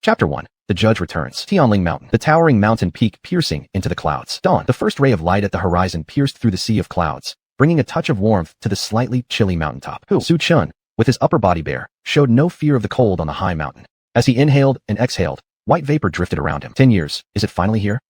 Chapter 1. The Judge Returns. Tianling Mountain. The towering mountain peak piercing into the clouds. Dawn. The first ray of light at the horizon pierced through the sea of clouds, bringing a touch of warmth to the slightly chilly mountaintop. Su Chun, with his upper body bare, showed no fear of the cold on the high mountain. As he inhaled and exhaled, white vapor drifted around him. 10 years, is it finally here?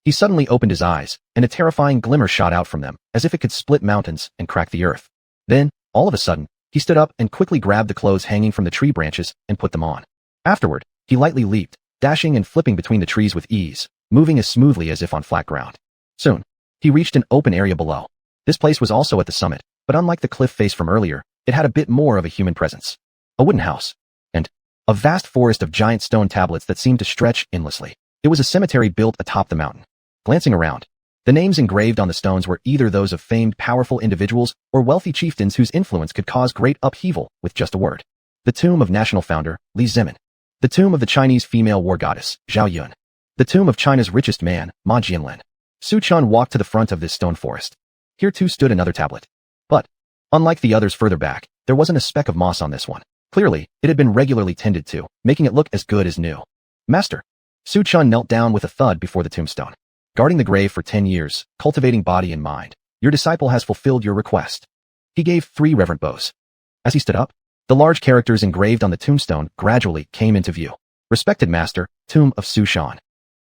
He suddenly opened his eyes, and a terrifying glimmer shot out from them, as if it could split mountains and crack the earth. Then, all of a sudden, he stood up and quickly grabbed the clothes hanging from the tree branches and put them on. Afterward, he lightly leaped, dashing and flipping between the trees with ease, moving as smoothly as if on flat ground. Soon, he reached an open area below. This place was also at the summit, but unlike the cliff face from earlier, it had a bit more of a human presence. A wooden house, and a vast forest of giant stone tablets that seemed to stretch endlessly. It was a cemetery built atop the mountain. Glancing around, the names engraved on the stones were either those of famed powerful individuals or wealthy chieftains whose influence could cause great upheaval with just a word. The tomb of national founder, Li Zimin. The tomb of the Chinese female war goddess, Zhao Yun. The tomb of China's richest man, Ma Jianlin. Su Chun walked to the front of this stone forest. Here too stood another tablet. But, unlike the others further back, there wasn't a speck of moss on this one. Clearly, it had been regularly tended to, making it look as good as new. Master. Su Chun knelt down with a thud before the tombstone. Guarding the grave for 10 years, cultivating body and mind, your disciple has fulfilled your request. He gave 3 reverent bows. As he stood up, the large characters engraved on the tombstone gradually came into view. Respected Master, Tomb of Su Shan.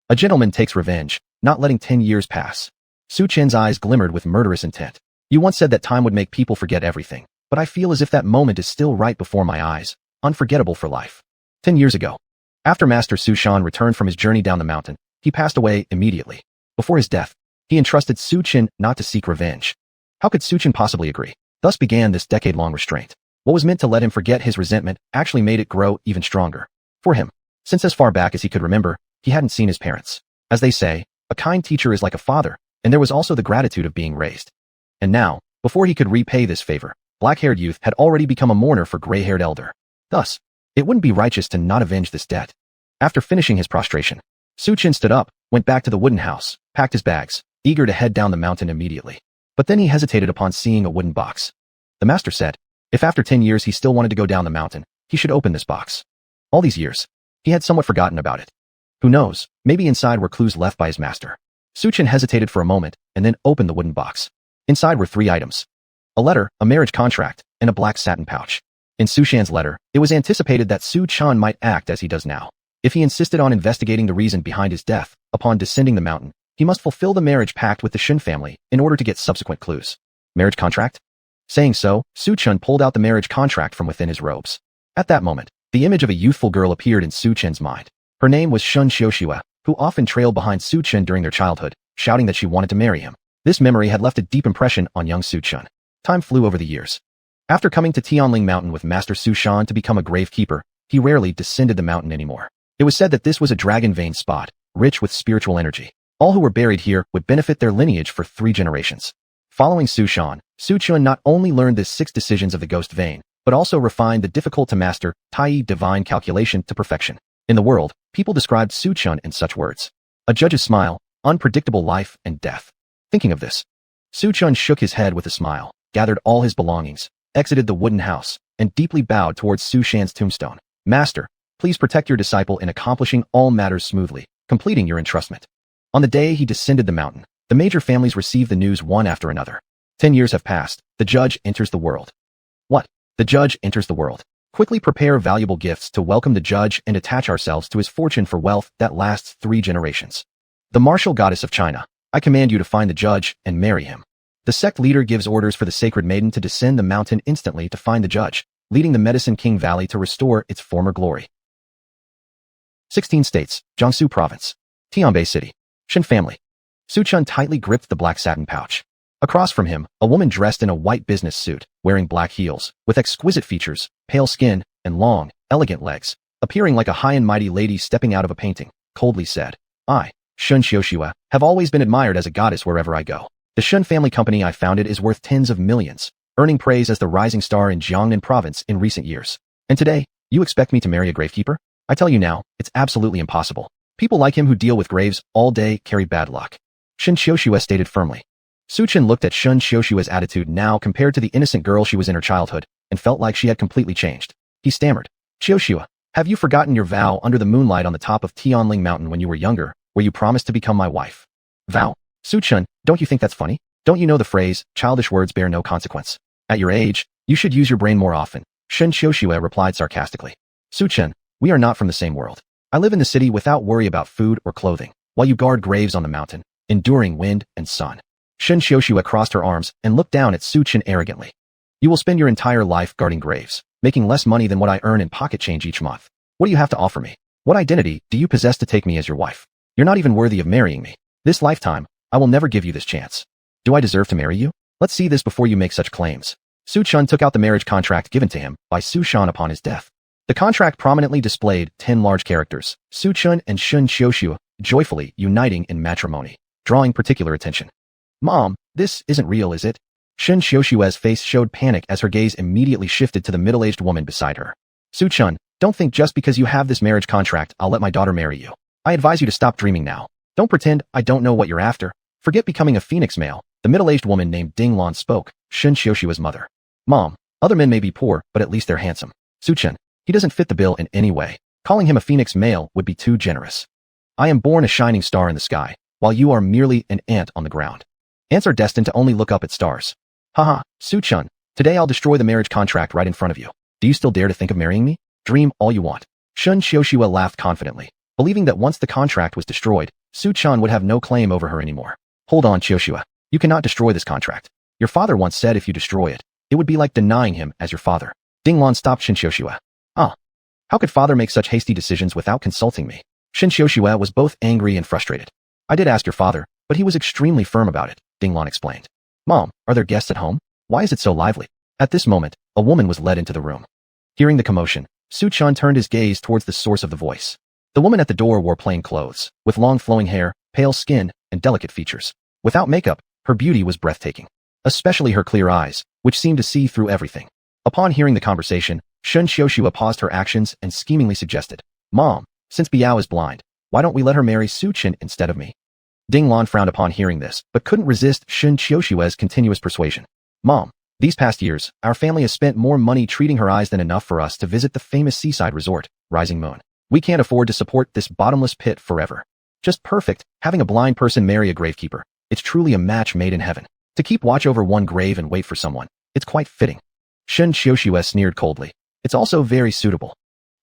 A gentleman takes revenge, not letting 10 years pass. Su Chen's eyes glimmered with murderous intent. You once said that time would make people forget everything, but I feel as if that moment is still right before my eyes, unforgettable for life. 10 years ago, after Master Su Shan returned from his journey down the mountain, he passed away immediately. Before his death, he entrusted Su Chen not to seek revenge. How could Su Chen possibly agree? Thus began this decade-long restraint. What was meant to let him forget his resentment actually made it grow even stronger. For him, since as far back as he could remember, he hadn't seen his parents. As they say, a kind teacher is like a father, and there was also the gratitude of being raised. And now, before he could repay this favor, black-haired youth had already become a mourner for gray-haired elder. Thus, it wouldn't be righteous to not avenge this debt. After finishing his prostration, Su Chen stood up, went back to the wooden house, packed his bags, eager to head down the mountain immediately. But then he hesitated upon seeing a wooden box. The master said, if after 10 years he still wanted to go down the mountain, he should open this box. All these years, he had somewhat forgotten about it. Who knows, maybe inside were clues left by his master. Su Chen hesitated for a moment and then opened the wooden box. Inside were 3 items. A letter, a marriage contract, and a black satin pouch. In Su Shan's letter, it was anticipated that Su Chun might act as he does now. If he insisted on investigating the reason behind his death, upon descending the mountain, he must fulfill the marriage pact with the Shen family in order to get subsequent clues. Marriage contract? Saying so, Su Chun pulled out the marriage contract from within his robes. At that moment, the image of a youthful girl appeared in Su Chen's mind. Her name was Shen Xiuxue, who often trailed behind Su Chen during their childhood, shouting that she wanted to marry him. This memory had left a deep impression on young Su Chen. Time flew over the years. After coming to Tianling Mountain with Master Su Shan to become a gravekeeper, he rarely descended the mountain anymore. It was said that this was a dragon vein spot, rich with spiritual energy. All who were buried here would benefit their lineage for 3 generations. Following Su Shan, Su Chun not only learned the 6 decisions of the ghost vein, but also refined the difficult-to-master Tai divine calculation to perfection. In the world, people described Su Chun in such words. A judge's smile, unpredictable life and death. Thinking of this, Su Chun shook his head with a smile, gathered all his belongings, exited the wooden house, and deeply bowed towards Su Shan's tombstone. Master, please protect your disciple in accomplishing all matters smoothly, completing your entrustment. On the day he descended the mountain, the major families received the news one after another. 10 years have passed. The judge enters the world. What? The judge enters the world. Quickly prepare valuable gifts to welcome the judge and attach ourselves to his fortune for wealth that lasts 3 generations. The martial goddess of China, I command you to find the judge and marry him. The sect leader gives orders for the sacred maiden to descend the mountain instantly to find the judge, leading the Medicine King Valley to restore its former glory. 16 states, Jiangsu Province, Tianbei City, Shen family. Su Chun tightly gripped the black satin pouch. Across from him, a woman dressed in a white business suit, wearing black heels, with exquisite features, pale skin, and long, elegant legs, appearing like a high and mighty lady stepping out of a painting, coldly said, I, Shen Xiuxue, have always been admired as a goddess wherever I go. The Shen family company I founded is worth tens of millions, earning praise as the rising star in Jiangnan province in recent years. And today, you expect me to marry a gravekeeper? I tell you now, it's absolutely impossible. People like him who deal with graves all day carry bad luck. Shen Xiuxue stated firmly. Su Chen looked at Shen Xiuxue's attitude now compared to the innocent girl she was in her childhood, and felt like she had completely changed. He stammered, Xiuxue, Have you forgotten your vow under the moonlight on the top of Tianling Mountain when you were younger, where you promised to become my wife? Vow? Su Chen, don't you think that's funny? Don't you know the phrase, childish words bear no consequence? At your age, you should use your brain more often, Shen Xiuxue replied sarcastically. Su Chen, we are not from the same world. I live in the city without worry about food or clothing, while you guard graves on the mountain, enduring wind and sun. Shen Xiuxue crossed her arms and looked down at Su Chen arrogantly. You will spend your entire life guarding graves, making less money than what I earn in pocket change each month. What do you have to offer me? What identity do you possess to take me as your wife? You're not even worthy of marrying me. This lifetime, I will never give you this chance. Do I deserve to marry you? Let's see this before you make such claims. Su Chen took out the marriage contract given to him by Su Shan upon his death. The contract prominently displayed 10 large characters, Su Chen and Shen Xiuxue, joyfully uniting in matrimony, drawing particular attention. Mom, this isn't real, is it? Shen Xiuxue's face showed panic as her gaze immediately shifted to the middle-aged woman beside her. Su Chen, don't think just because you have this marriage contract I'll let my daughter marry you. I advise you to stop dreaming now. Don't pretend I don't know what you're after. Forget becoming a phoenix male. The middle-aged woman named Ding Lan spoke, Shen Xiuxue's mother. Mom, other men may be poor, but at least they're handsome. Su Chen, he doesn't fit the bill in any way. Calling him a phoenix male would be too generous. I am born a shining star in the sky, while you are merely an ant on the ground. Ants are destined to only look up at stars. Haha, Su Chen, today I'll destroy the marriage contract right in front of you. Do you still dare to think of marrying me? Dream all you want. Shen Xiuxue laughed confidently, believing that once the contract was destroyed, Su Chen would have no claim over her anymore. Hold on, Xiuxue. You cannot destroy this contract. Your father once said if you destroy it, it would be like denying him as your father. Ding Lan stopped Shen Xiuxue. Ah. How could father make such hasty decisions without consulting me? Shen Xiuxue was both angry and frustrated. I did ask your father, but he was extremely firm about it, Ding Lan explained. Mom, are there guests at home? Why is it so lively? At this moment, a woman was led into the room. Hearing the commotion, Su Chen turned his gaze towards the source of the voice. The woman at the door wore plain clothes, with long flowing hair, pale skin, and delicate features. Without makeup, her beauty was breathtaking, especially her clear eyes, which seemed to see through everything. Upon hearing the conversation, Shen Xiuxue paused her actions and schemingly suggested, Mom, since Biao is blind, why don't we let her marry Su Chen instead of me? Ding Lan frowned upon hearing this, but couldn't resist Shen Xiuxue's continuous persuasion. Mom, these past years, our family has spent more money treating her eyes than enough for us to visit the famous seaside resort, Rising Moon. We can't afford to support this bottomless pit forever. Just perfect, having a blind person marry a gravekeeper. It's truly a match made in heaven. To keep watch over one grave and wait for someone, it's quite fitting. Shen Xiuxue sneered coldly. It's also very suitable.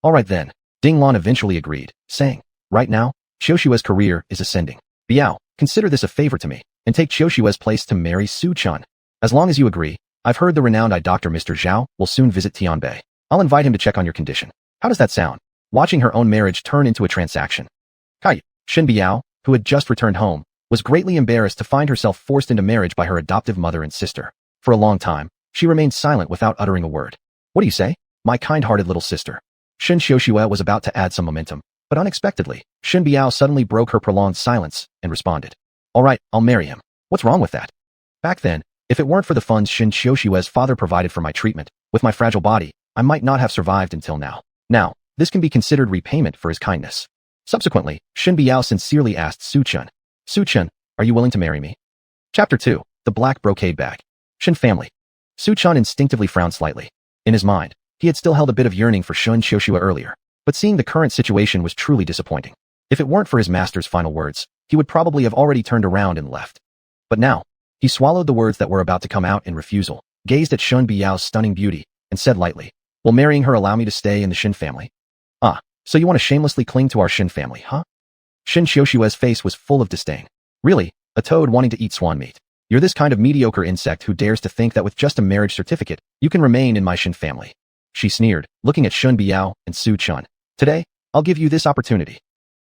All right then, Ding Lan eventually agreed, saying, right now, Xiuxue's career is ascending. Biao, consider this a favor to me, and take Xiuxue's place to marry Su Chen. As long as you agree, I've heard the renowned eye doctor Mr. Zhao will soon visit Tianbei. I'll invite him to check on your condition. How does that sound? Watching her own marriage turn into a transaction. Kai, Shen Biao, who had just returned home, was greatly embarrassed to find herself forced into marriage by her adoptive mother and sister. For a long time, she remained silent without uttering a word. What do you say? My kind-hearted little sister. Shen Xiuxue was about to add some momentum, but unexpectedly, Shen Biao suddenly broke her prolonged silence and responded. All right, I'll marry him. What's wrong with that? Back then, if it weren't for the funds Shen Xiuxue's father provided for my treatment, with my fragile body, I might not have survived until now. Now, this can be considered repayment for his kindness. Subsequently, Shen Biao sincerely asked Su Chen, Su Chen, are you willing to marry me? Chapter 2, The Black Brocade Bag. Shen family. Su Chen instinctively frowned slightly. In his mind, he had still held a bit of yearning for Shen Xiuxue earlier, but seeing the current situation was truly disappointing. If it weren't for his master's final words, he would probably have already turned around and left. But now, he swallowed the words that were about to come out in refusal, gazed at Shen Biao's stunning beauty, and said lightly, will marrying her allow me to stay in the Shen family? Ah, so you want to shamelessly cling to our Shen family, huh? Shen Xiuxue's face was full of disdain. Really, a toad wanting to eat swan meat. You're this kind of mediocre insect who dares to think that with just a marriage certificate, you can remain in my Shen family. She sneered, looking at Shen Biao and Su Chen. Today, I'll give you this opportunity.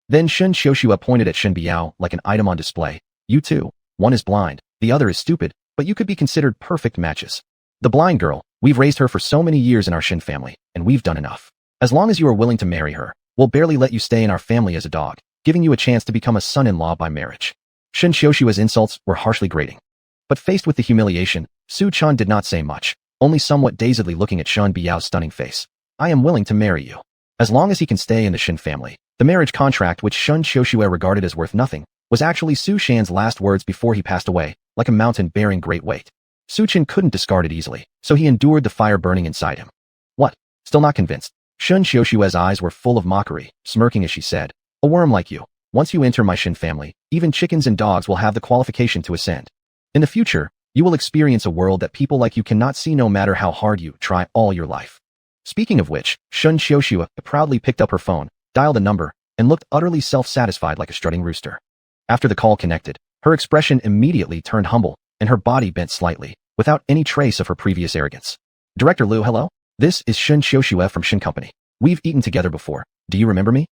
Then Shen Xiuxue pointed at Shen Biao like an item on display. You two, one is blind, the other is stupid, but you could be considered perfect matches. The blind girl, we've raised her for so many years in our Shen family, and we've done enough. As long as you are willing to marry her, we'll barely let you stay in our family as a dog, giving you a chance to become a son-in-law by marriage. Shen Xiuxue's insults were harshly grating. But faced with the humiliation, Su Chen did not say much, only somewhat dazedly looking at Shen Biao's stunning face. I am willing to marry you. As long as he can stay in the Shen family. The marriage contract which Shen Xiuxue regarded as worth nothing, was actually Su Shan's last words before he passed away, like a mountain bearing great weight. Su Chen couldn't discard it easily, so he endured the fire burning inside him. What? Still not convinced? Shen Xiushue's eyes were full of mockery, smirking as she said, "A worm like you. Once you enter my Shen family, even chickens and dogs will have the qualification to ascend. In the future, you will experience a world that people like you cannot see no matter how hard you try all your life." Speaking of which, Shen Xiushue proudly picked up her phone, dialed a number, and looked utterly self-satisfied like a strutting rooster. After the call connected, her expression immediately turned humble, and her body bent slightly, without any trace of her previous arrogance. "Director Liu, hello? This is Shen Xiushue from Shen Company. We've eaten together before. Do you remember me?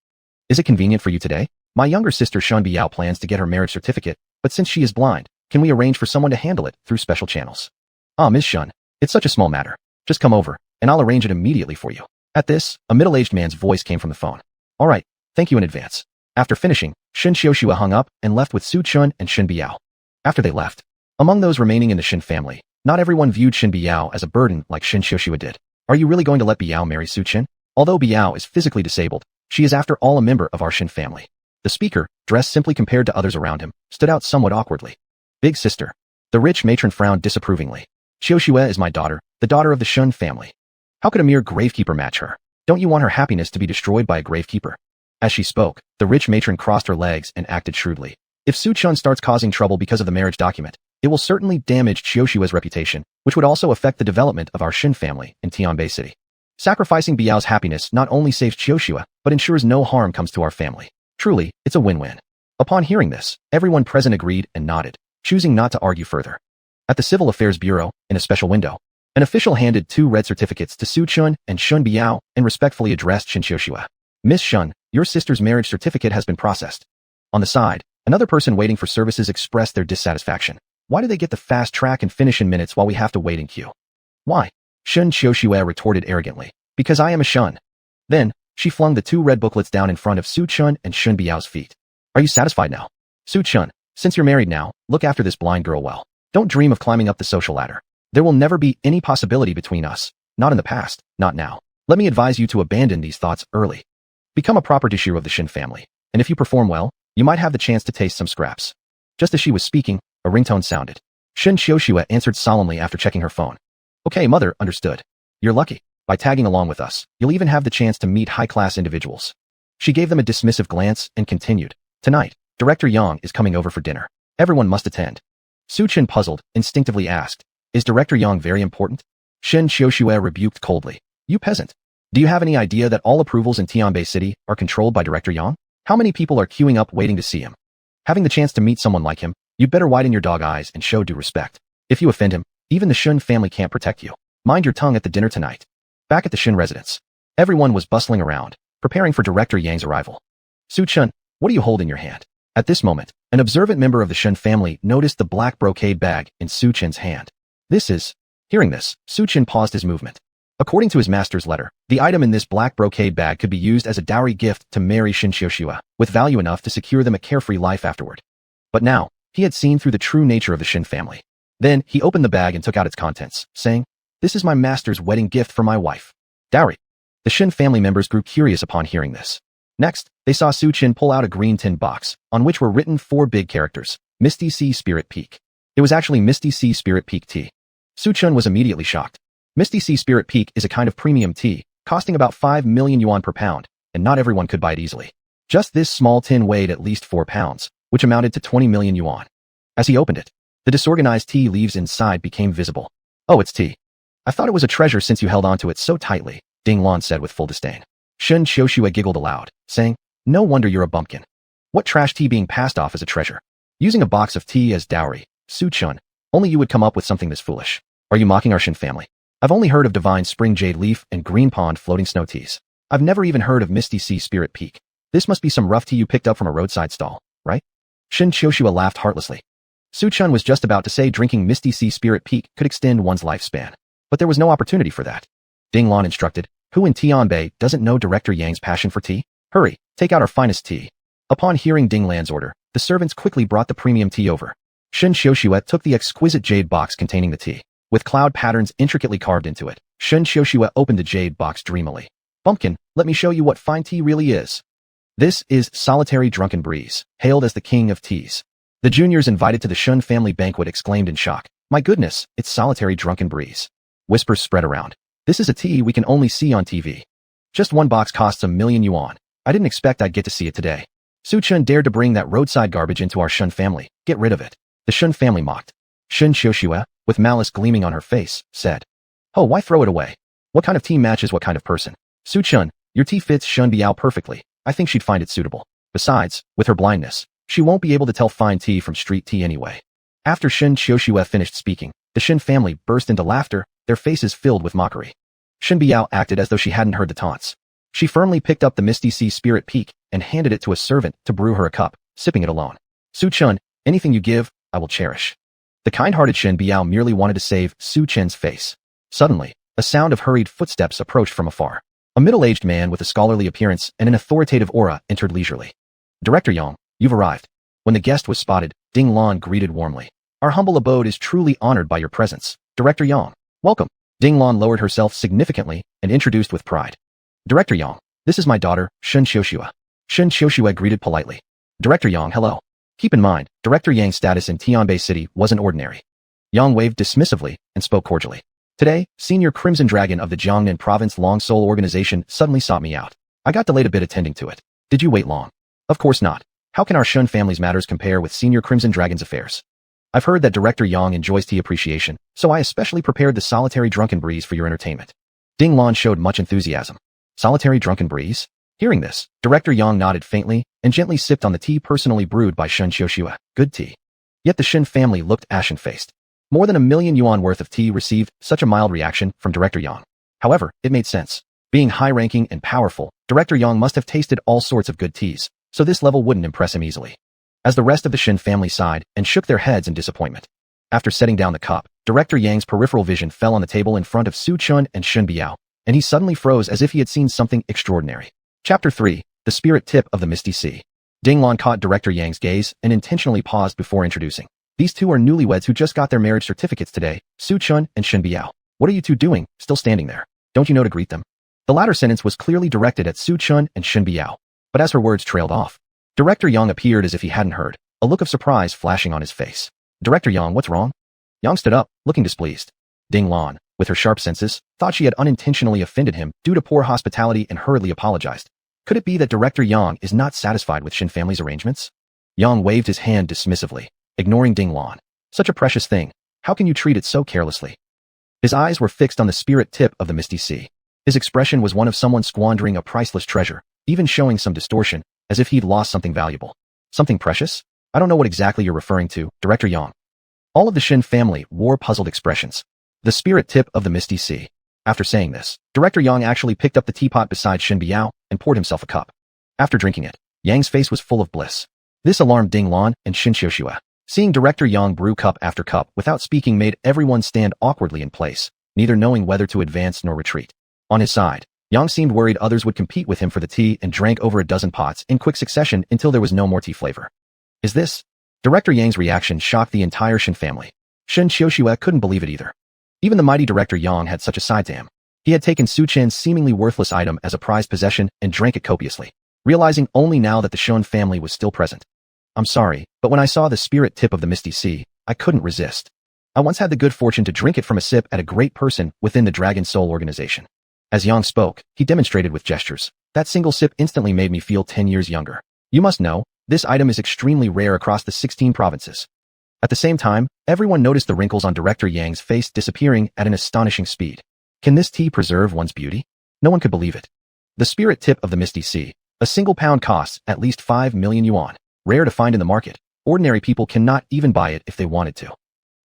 Is it convenient for you today? My younger sister Shen Biao plans to get her marriage certificate, but since she is blind, can we arrange for someone to handle it through special channels?" "Ah, Ms. Shen, it's such a small matter. Just come over, and I'll arrange it immediately for you." At this, a middle-aged man's voice came from the phone. "All right, thank you in advance." After finishing, Shen Xiushue hung up and left with Su Chun and Shen Biao. After they left, among those remaining in the Shen family, not everyone viewed Shen Biao as a burden like Shen Xiushue did. "Are you really going to let Biao marry Su Chen? Although Biao is physically disabled, she is after all a member of our Shen family." The speaker, dressed simply compared to others around him, stood out somewhat awkwardly. "Big sister." The rich matron frowned disapprovingly. "Xiushue is my daughter, the daughter of the Shen family. How could a mere gravekeeper match her? Don't you want her happiness to be destroyed by a gravekeeper?" As she spoke, the rich matron crossed her legs and acted shrewdly. If Su Chun starts causing trouble because of the marriage document, it will certainly damage Xiushue's reputation, which would also affect the development of our Shen family in Tianbei City. Sacrificing Biao's happiness not only saves Xiushue, but ensures no harm comes to our family. Truly, it's a win-win. Upon hearing this, everyone present agreed and nodded, choosing not to argue further. At the Civil Affairs Bureau, in a special window, an official handed 2 red certificates to Su Chun and Shen Biao and respectfully addressed Shen Xiushue. "Miss Shen, your sister's marriage certificate has been processed." On the side, another person waiting for services expressed their dissatisfaction. "Why do they get the fast track and finish in minutes while we have to wait in queue?" "Why?" Shen Xiushue retorted arrogantly. "Because I am a Shen." Then, she flung the 2 red booklets down in front of Su Chun and Shen Biao's feet. "Are you satisfied now? Su Chun, since you're married now, look after this blind girl well. Don't dream of climbing up the social ladder. There will never be any possibility between us. Not in the past, not now. Let me advise you to abandon these thoughts early. Become a proper Dishiro of the Shen family, and if you perform well, you might have the chance to taste some scraps." Just as she was speaking, a ringtone sounded. Shen Xiushue answered solemnly after checking her phone. "Okay, mother, understood. You're lucky. By tagging along with us, you'll even have the chance to meet high-class individuals." She gave them a dismissive glance and continued. "Tonight, Director Yang is coming over for dinner. Everyone must attend." Su Chen, puzzled, instinctively asked, "Is Director Yang very important?" Shen Xiushue rebuked coldly. "You peasant. Do you have any idea that all approvals in Tianbei City are controlled by Director Yang? How many people are queuing up waiting to see him? Having the chance to meet someone like him, you'd better widen your dog eyes and show due respect. If you offend him, even the Shen family can't protect you. Mind your tongue at the dinner tonight." Back at the Shen residence, everyone was bustling around, preparing for Director Yang's arrival. "Su Chen, what do you hold in your hand?" At this moment, an observant member of the Shen family noticed the black brocade bag in Su Chen's hand. "This is..." Hearing this, Su Chen paused his movement. According to his master's letter, the item in this black brocade bag could be used as a dowry gift to marry Shen Xiushue, with value enough to secure them a carefree life afterward. But now, he had seen through the true nature of the Shen family. Then, he opened the bag and took out its contents, saying, "This is my master's wedding gift for my wife. Dowry." The Shen family members grew curious upon hearing this. Next, they saw Su Chen pull out a green tin box, on which were written 4 big characters, Misty Sea Spirit Peak. It was actually Misty Sea Spirit Peak tea. Su Chen was immediately shocked. Misty Sea Spirit Peak is a kind of premium tea, costing about 5 million yuan per pound, and not everyone could buy it easily. Just this small tin weighed at least 4 pounds, which amounted to 20 million yuan. As he opened it, the disorganized tea leaves inside became visible. "Oh, it's tea. I thought it was a treasure since you held onto it so tightly," Ding Lan said with full disdain. Shen Xiushue giggled aloud, saying, "No wonder you're a bumpkin. What trash tea being passed off as a treasure? Using a box of tea as dowry, Su Chun, only you would come up with something this foolish. Are you mocking our Shen family? I've only heard of divine spring jade leaf and green pond floating snow teas. I've never even heard of Misty Sea Spirit Peak. This must be some rough tea you picked up from a roadside stall, right?" Shen Xiushue laughed heartlessly. Su Chun was just about to say drinking Misty Sea Spirit Peak could extend one's lifespan, but there was no opportunity for that. Ding Lan instructed, "Who in Tianbei doesn't know Director Yang's passion for tea? Hurry, take out our finest tea." Upon hearing Ding Lan's order, the servants quickly brought the premium tea over. Shen Xiushue took the exquisite jade box containing the tea, with cloud patterns intricately carved into it. Shen Xiushue opened the jade box dreamily. "Bumpkin, let me show you what fine tea really is. This is Solitary Drunken Breeze, hailed as the king of teas." The juniors invited to the Shen family banquet exclaimed in shock, "My goodness, it's Solitary Drunken Breeze." Whispers spread around. "This is a tea we can only see on TV." Just one box costs 1,000,000 yuan. I didn't expect I'd get to see it today. Su Chen dared to bring that roadside garbage into our Shen family. Get rid of it. The Shen family mocked. Shen Xiuxue, with malice gleaming on her face, said, "Oh, why throw it away? What kind of tea matches what kind of person? Su Chen, your tea fits Shen Biao perfectly. I think she'd find it suitable. Besides, with her blindness, she won't be able to tell fine tea from street tea anyway." After Shen Xiuxue finished speaking, the Shen family burst into laughter, their faces filled with mockery. Shen Biao acted as though she hadn't heard the taunts. She firmly picked up the Misty Sea Spirit Peak and handed it to a servant to brew her a cup, sipping it alone. "Su Chen, anything you give, I will cherish." The kind-hearted Shen Biao merely wanted to save Su Chen's face. Suddenly, a sound of hurried footsteps approached from afar. A middle-aged man with a scholarly appearance and an authoritative aura entered leisurely. "Director Yang, you've arrived." When the guest was spotted, Ding Lan greeted warmly. "Our humble abode is truly honored by your presence. Director Yang, welcome." Ding Lan lowered herself significantly and introduced with pride. "Director Yang, this is my daughter, Shen Xiuxue." Shen Xiuxue greeted politely. "Director Yang, hello." Keep in mind, Director Yang's status in Tianbei City wasn't ordinary. Yang waved dismissively and spoke cordially. "Today, Senior Crimson Dragon of the Jiangnan Province Long Soul Organization suddenly sought me out. I got delayed a bit attending to it. Did you wait long?" "Of course not. How can our Shen family's matters compare with Senior Crimson Dragon's affairs? I've heard that Director Yang enjoys tea appreciation, so I especially prepared the solitary drunken breeze for your entertainment." Ding Lan showed much enthusiasm. "Solitary drunken breeze?" Hearing this, Director Yang nodded faintly and gently sipped on the tea personally brewed by Shen Xiuxue. Good tea. Yet the Shen family looked ashen-faced. More than 1,000,000 yuan worth of tea received such a mild reaction from Director Yang. However, it made sense. Being high-ranking and powerful, Director Yang must have tasted all sorts of good teas, so this level wouldn't impress him easily. As the rest of the Shen family sighed and shook their heads in disappointment. After setting down the cup, Director Yang's peripheral vision fell on the table in front of Su Chen and Shen Biao, and he suddenly froze as if he had seen something extraordinary. Chapter 3, The Spirit Tip of the Misty Sea. Ding Lan caught Director Yang's gaze and intentionally paused before introducing. "These two are newlyweds who just got their marriage certificates today, Su Chen and Shen Biao. What are you two doing, still standing there? Don't you know to greet them?" The latter sentence was clearly directed at Su Chen and Shen Biao, but as her words trailed off, Director Yang appeared as if he hadn't heard, a look of surprise flashing on his face. "Director Yang, what's wrong?" Yang stood up, looking displeased. Ding Lan, with her sharp senses, thought she had unintentionally offended him due to poor hospitality and hurriedly apologized. Could it be that Director Yang is not satisfied with Shen family's arrangements? Yang waved his hand dismissively, ignoring Ding Lan. "Such a precious thing. How can you treat it so carelessly?" His eyes were fixed on the spirit tip of the Misty Sea. His expression was one of someone squandering a priceless treasure, even showing some distortion, as if he'd lost something valuable. "Something precious? I don't know what exactly you're referring to, Director Yang." All of the Shen family wore puzzled expressions. The spirit tip of the Misty Sea. After saying this, Director Yang actually picked up the teapot beside Shen Biao and poured himself a cup. After drinking it, Yang's face was full of bliss. This alarmed Ding Lan and Shen Xiuxue. Seeing Director Yang brew cup after cup without speaking made everyone stand awkwardly in place, neither knowing whether to advance nor retreat. On his side, Yang seemed worried others would compete with him for the tea and drank over a dozen pots in quick succession until there was no more tea flavor. "Is this?" Director Yang's reaction shocked the entire Shen family. Shen Xiuxue couldn't believe it either. Even the mighty Director Yang had such a side to him. He had taken Su Chen's seemingly worthless item as a prized possession and drank it copiously, realizing only now that the Shen family was still present. "I'm sorry, but when I saw the spirit tip of the Misty Sea, I couldn't resist. I once had the good fortune to drink it from a sip at a great person within the Dragon Soul organization." As Yang spoke, he demonstrated with gestures. "That single sip instantly made me feel 10 years younger. You must know, this item is extremely rare across the 16 provinces." At the same time, everyone noticed the wrinkles on Director Yang's face disappearing at an astonishing speed. Can this tea preserve one's beauty? No one could believe it. The spirit tip of the Misty Sea. A single pound costs at least 5,000,000 yuan. Rare to find in the market. Ordinary people cannot even buy it if they wanted to.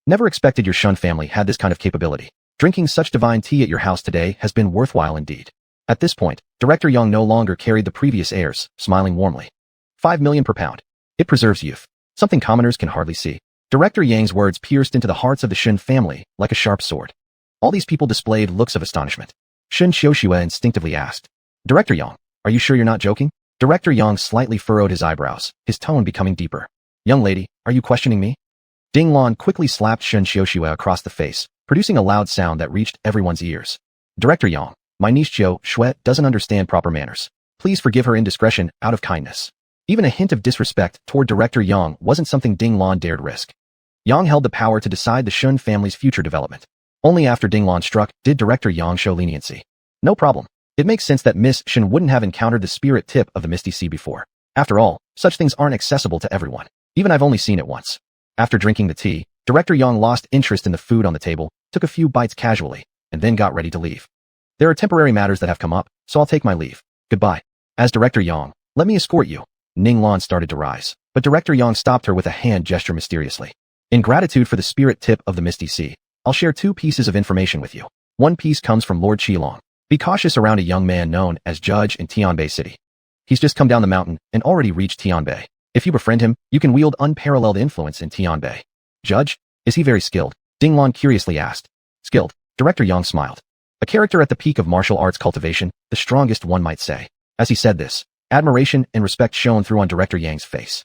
Never expected your Shen family had this kind of capability. Drinking such divine tea at your house today has been worthwhile indeed. At this point, Director Yang no longer carried the previous airs, smiling warmly. 5,000,000 per pound. It preserves youth. Something commoners can hardly see. Director Yang's words pierced into the hearts of the Shen family like a sharp sword. All these people displayed looks of astonishment. Shen Xiuxue instinctively asked, "Director Yang, are you sure you're not joking?" Director Yang slightly furrowed his eyebrows, his tone becoming deeper. "Young lady, are you questioning me?" Ding Lan quickly slapped Shen Xiuxue across the face, producing a loud sound that reached everyone's ears. "Director Yang, my niece Xue doesn't understand proper manners. Please forgive her indiscretion out of kindness." Even a hint of disrespect toward Director Yang wasn't something Ding Lan dared risk. Yang held the power to decide the Shen family's future development. Only after Ding Lan struck did Director Yang show leniency. "No problem. It makes sense that Miss Shen wouldn't have encountered the spirit tip of the Misty Sea before. After all, such things aren't accessible to everyone. Even I've only seen it once. After drinking the tea, Director Yang lost interest in the food on the table, took a few bites casually, and then got ready to leave. There are temporary matters that have come up, so I'll take my leave. Goodbye. As Director Yang, let me escort you. Ning Lan started to rise, but Director Yang stopped her with a hand gesture mysteriously. In gratitude for the spirit tip of the Misty Sea, I'll share 2 pieces of information with you. One piece comes from Lord Qilong. Be cautious around a young man known as Judge in Tianbei City. He's just come down the mountain and already reached Tianbei. If you befriend him, you can wield unparalleled influence in Tianbei. Judge? Is he very skilled? Ding Lan curiously asked. Skilled. Director Yang smiled. A character at the peak of martial arts cultivation, the strongest one might say. As he said this, admiration and respect shone through on Director Yang's face.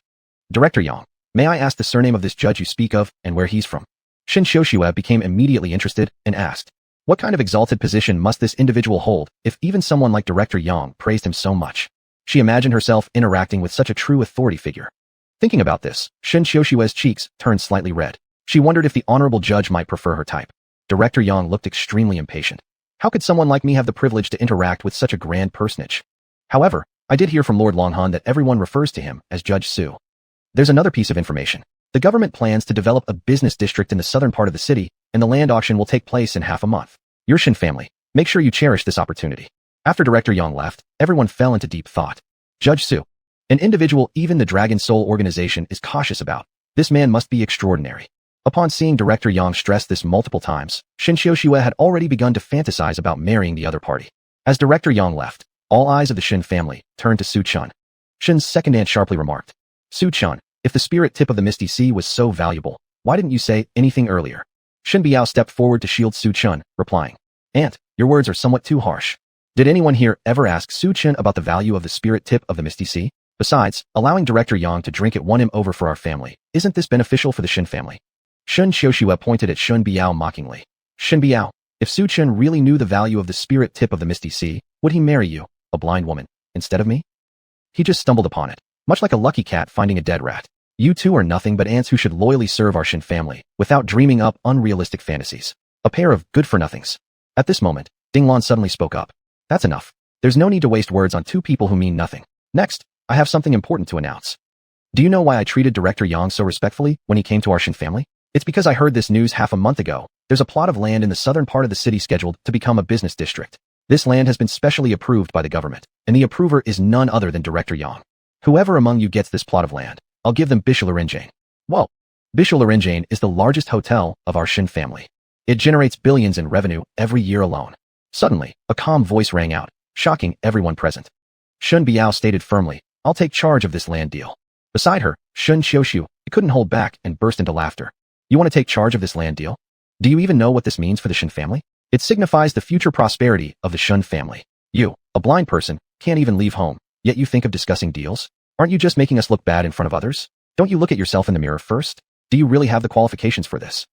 Director Yang, may I ask the surname of this judge you speak of and where he's from? Shen Xiuxue became immediately interested and asked, what kind of exalted position must this individual hold if even someone like Director Yang praised him so much? She imagined herself interacting with such a true authority figure. Thinking about this, Shen Xiuxue's cheeks turned slightly red. She wondered if the honorable judge might prefer her type. Director Yang looked extremely impatient. How could someone like me have the privilege to interact with such a grand personage? However, I did hear from Lord Longhan that everyone refers to him as Judge Su. There's another piece of information. The government plans to develop a business district in the southern part of the city, and the land auction will take place in half a month. Your Shen family, make sure you cherish this opportunity. After Director Yang left, everyone fell into deep thought. Judge Su, an individual even the Dragon Soul organization is cautious about. This man must be extraordinary. Upon seeing Director Yang stress this multiple times, Shen Xiuxue had already begun to fantasize about marrying the other party. As Director Yang left, all eyes of the Shen family turned to Su Chun. Shen's second aunt sharply remarked, Su Chun, if the spirit tip of the Misty Sea was so valuable, why didn't you say anything earlier? Shen Biao stepped forward to shield Su Chun, replying, Aunt, your words are somewhat too harsh. Did anyone here ever ask Su Chun about the value of the spirit tip of the Misty Sea? Besides, allowing Director Yang to drink it won him over for our family. Isn't this beneficial for the Shen family? Shen Xiuxue pointed at Shen Biao mockingly. Shen Biao, if Su Chun really knew the value of the spirit tip of the Misty Sea, would he marry you, a blind woman, instead of me? He just stumbled upon it, much like a lucky cat finding a dead rat. You two are nothing but ants who should loyally serve our Shen family, without dreaming up unrealistic fantasies. A pair of good-for-nothings. At this moment, Ding Lan suddenly spoke up. That's enough. There's no need to waste words on 2 people who mean nothing. Next, I have something important to announce. Do you know why I treated Director Yang so respectfully when he came to our Shen family? It's because I heard this news half a month ago. There's a plot of land in the southern part of the city scheduled to become a business district. This land has been specially approved by the government, and the approver is none other than Director Yang. Whoever among you gets this plot of land, I'll give them Bishularengane. Whoa! Bishularengane is the largest hotel of our Shen family. It generates billions in revenue every year alone. Suddenly, a calm voice rang out, shocking everyone present. Shen Biao stated firmly, I'll take charge of this land deal. Beside her, Shen Xiuxue couldn't hold back and burst into laughter. You want to take charge of this land deal? Do you even know what this means for the Shen family? It signifies the future prosperity of the Shen family. You, a blind person, can't even leave home, yet you think of discussing deals? Aren't you just making us look bad in front of others? Don't you look at yourself in the mirror first? Do you really have the qualifications for this?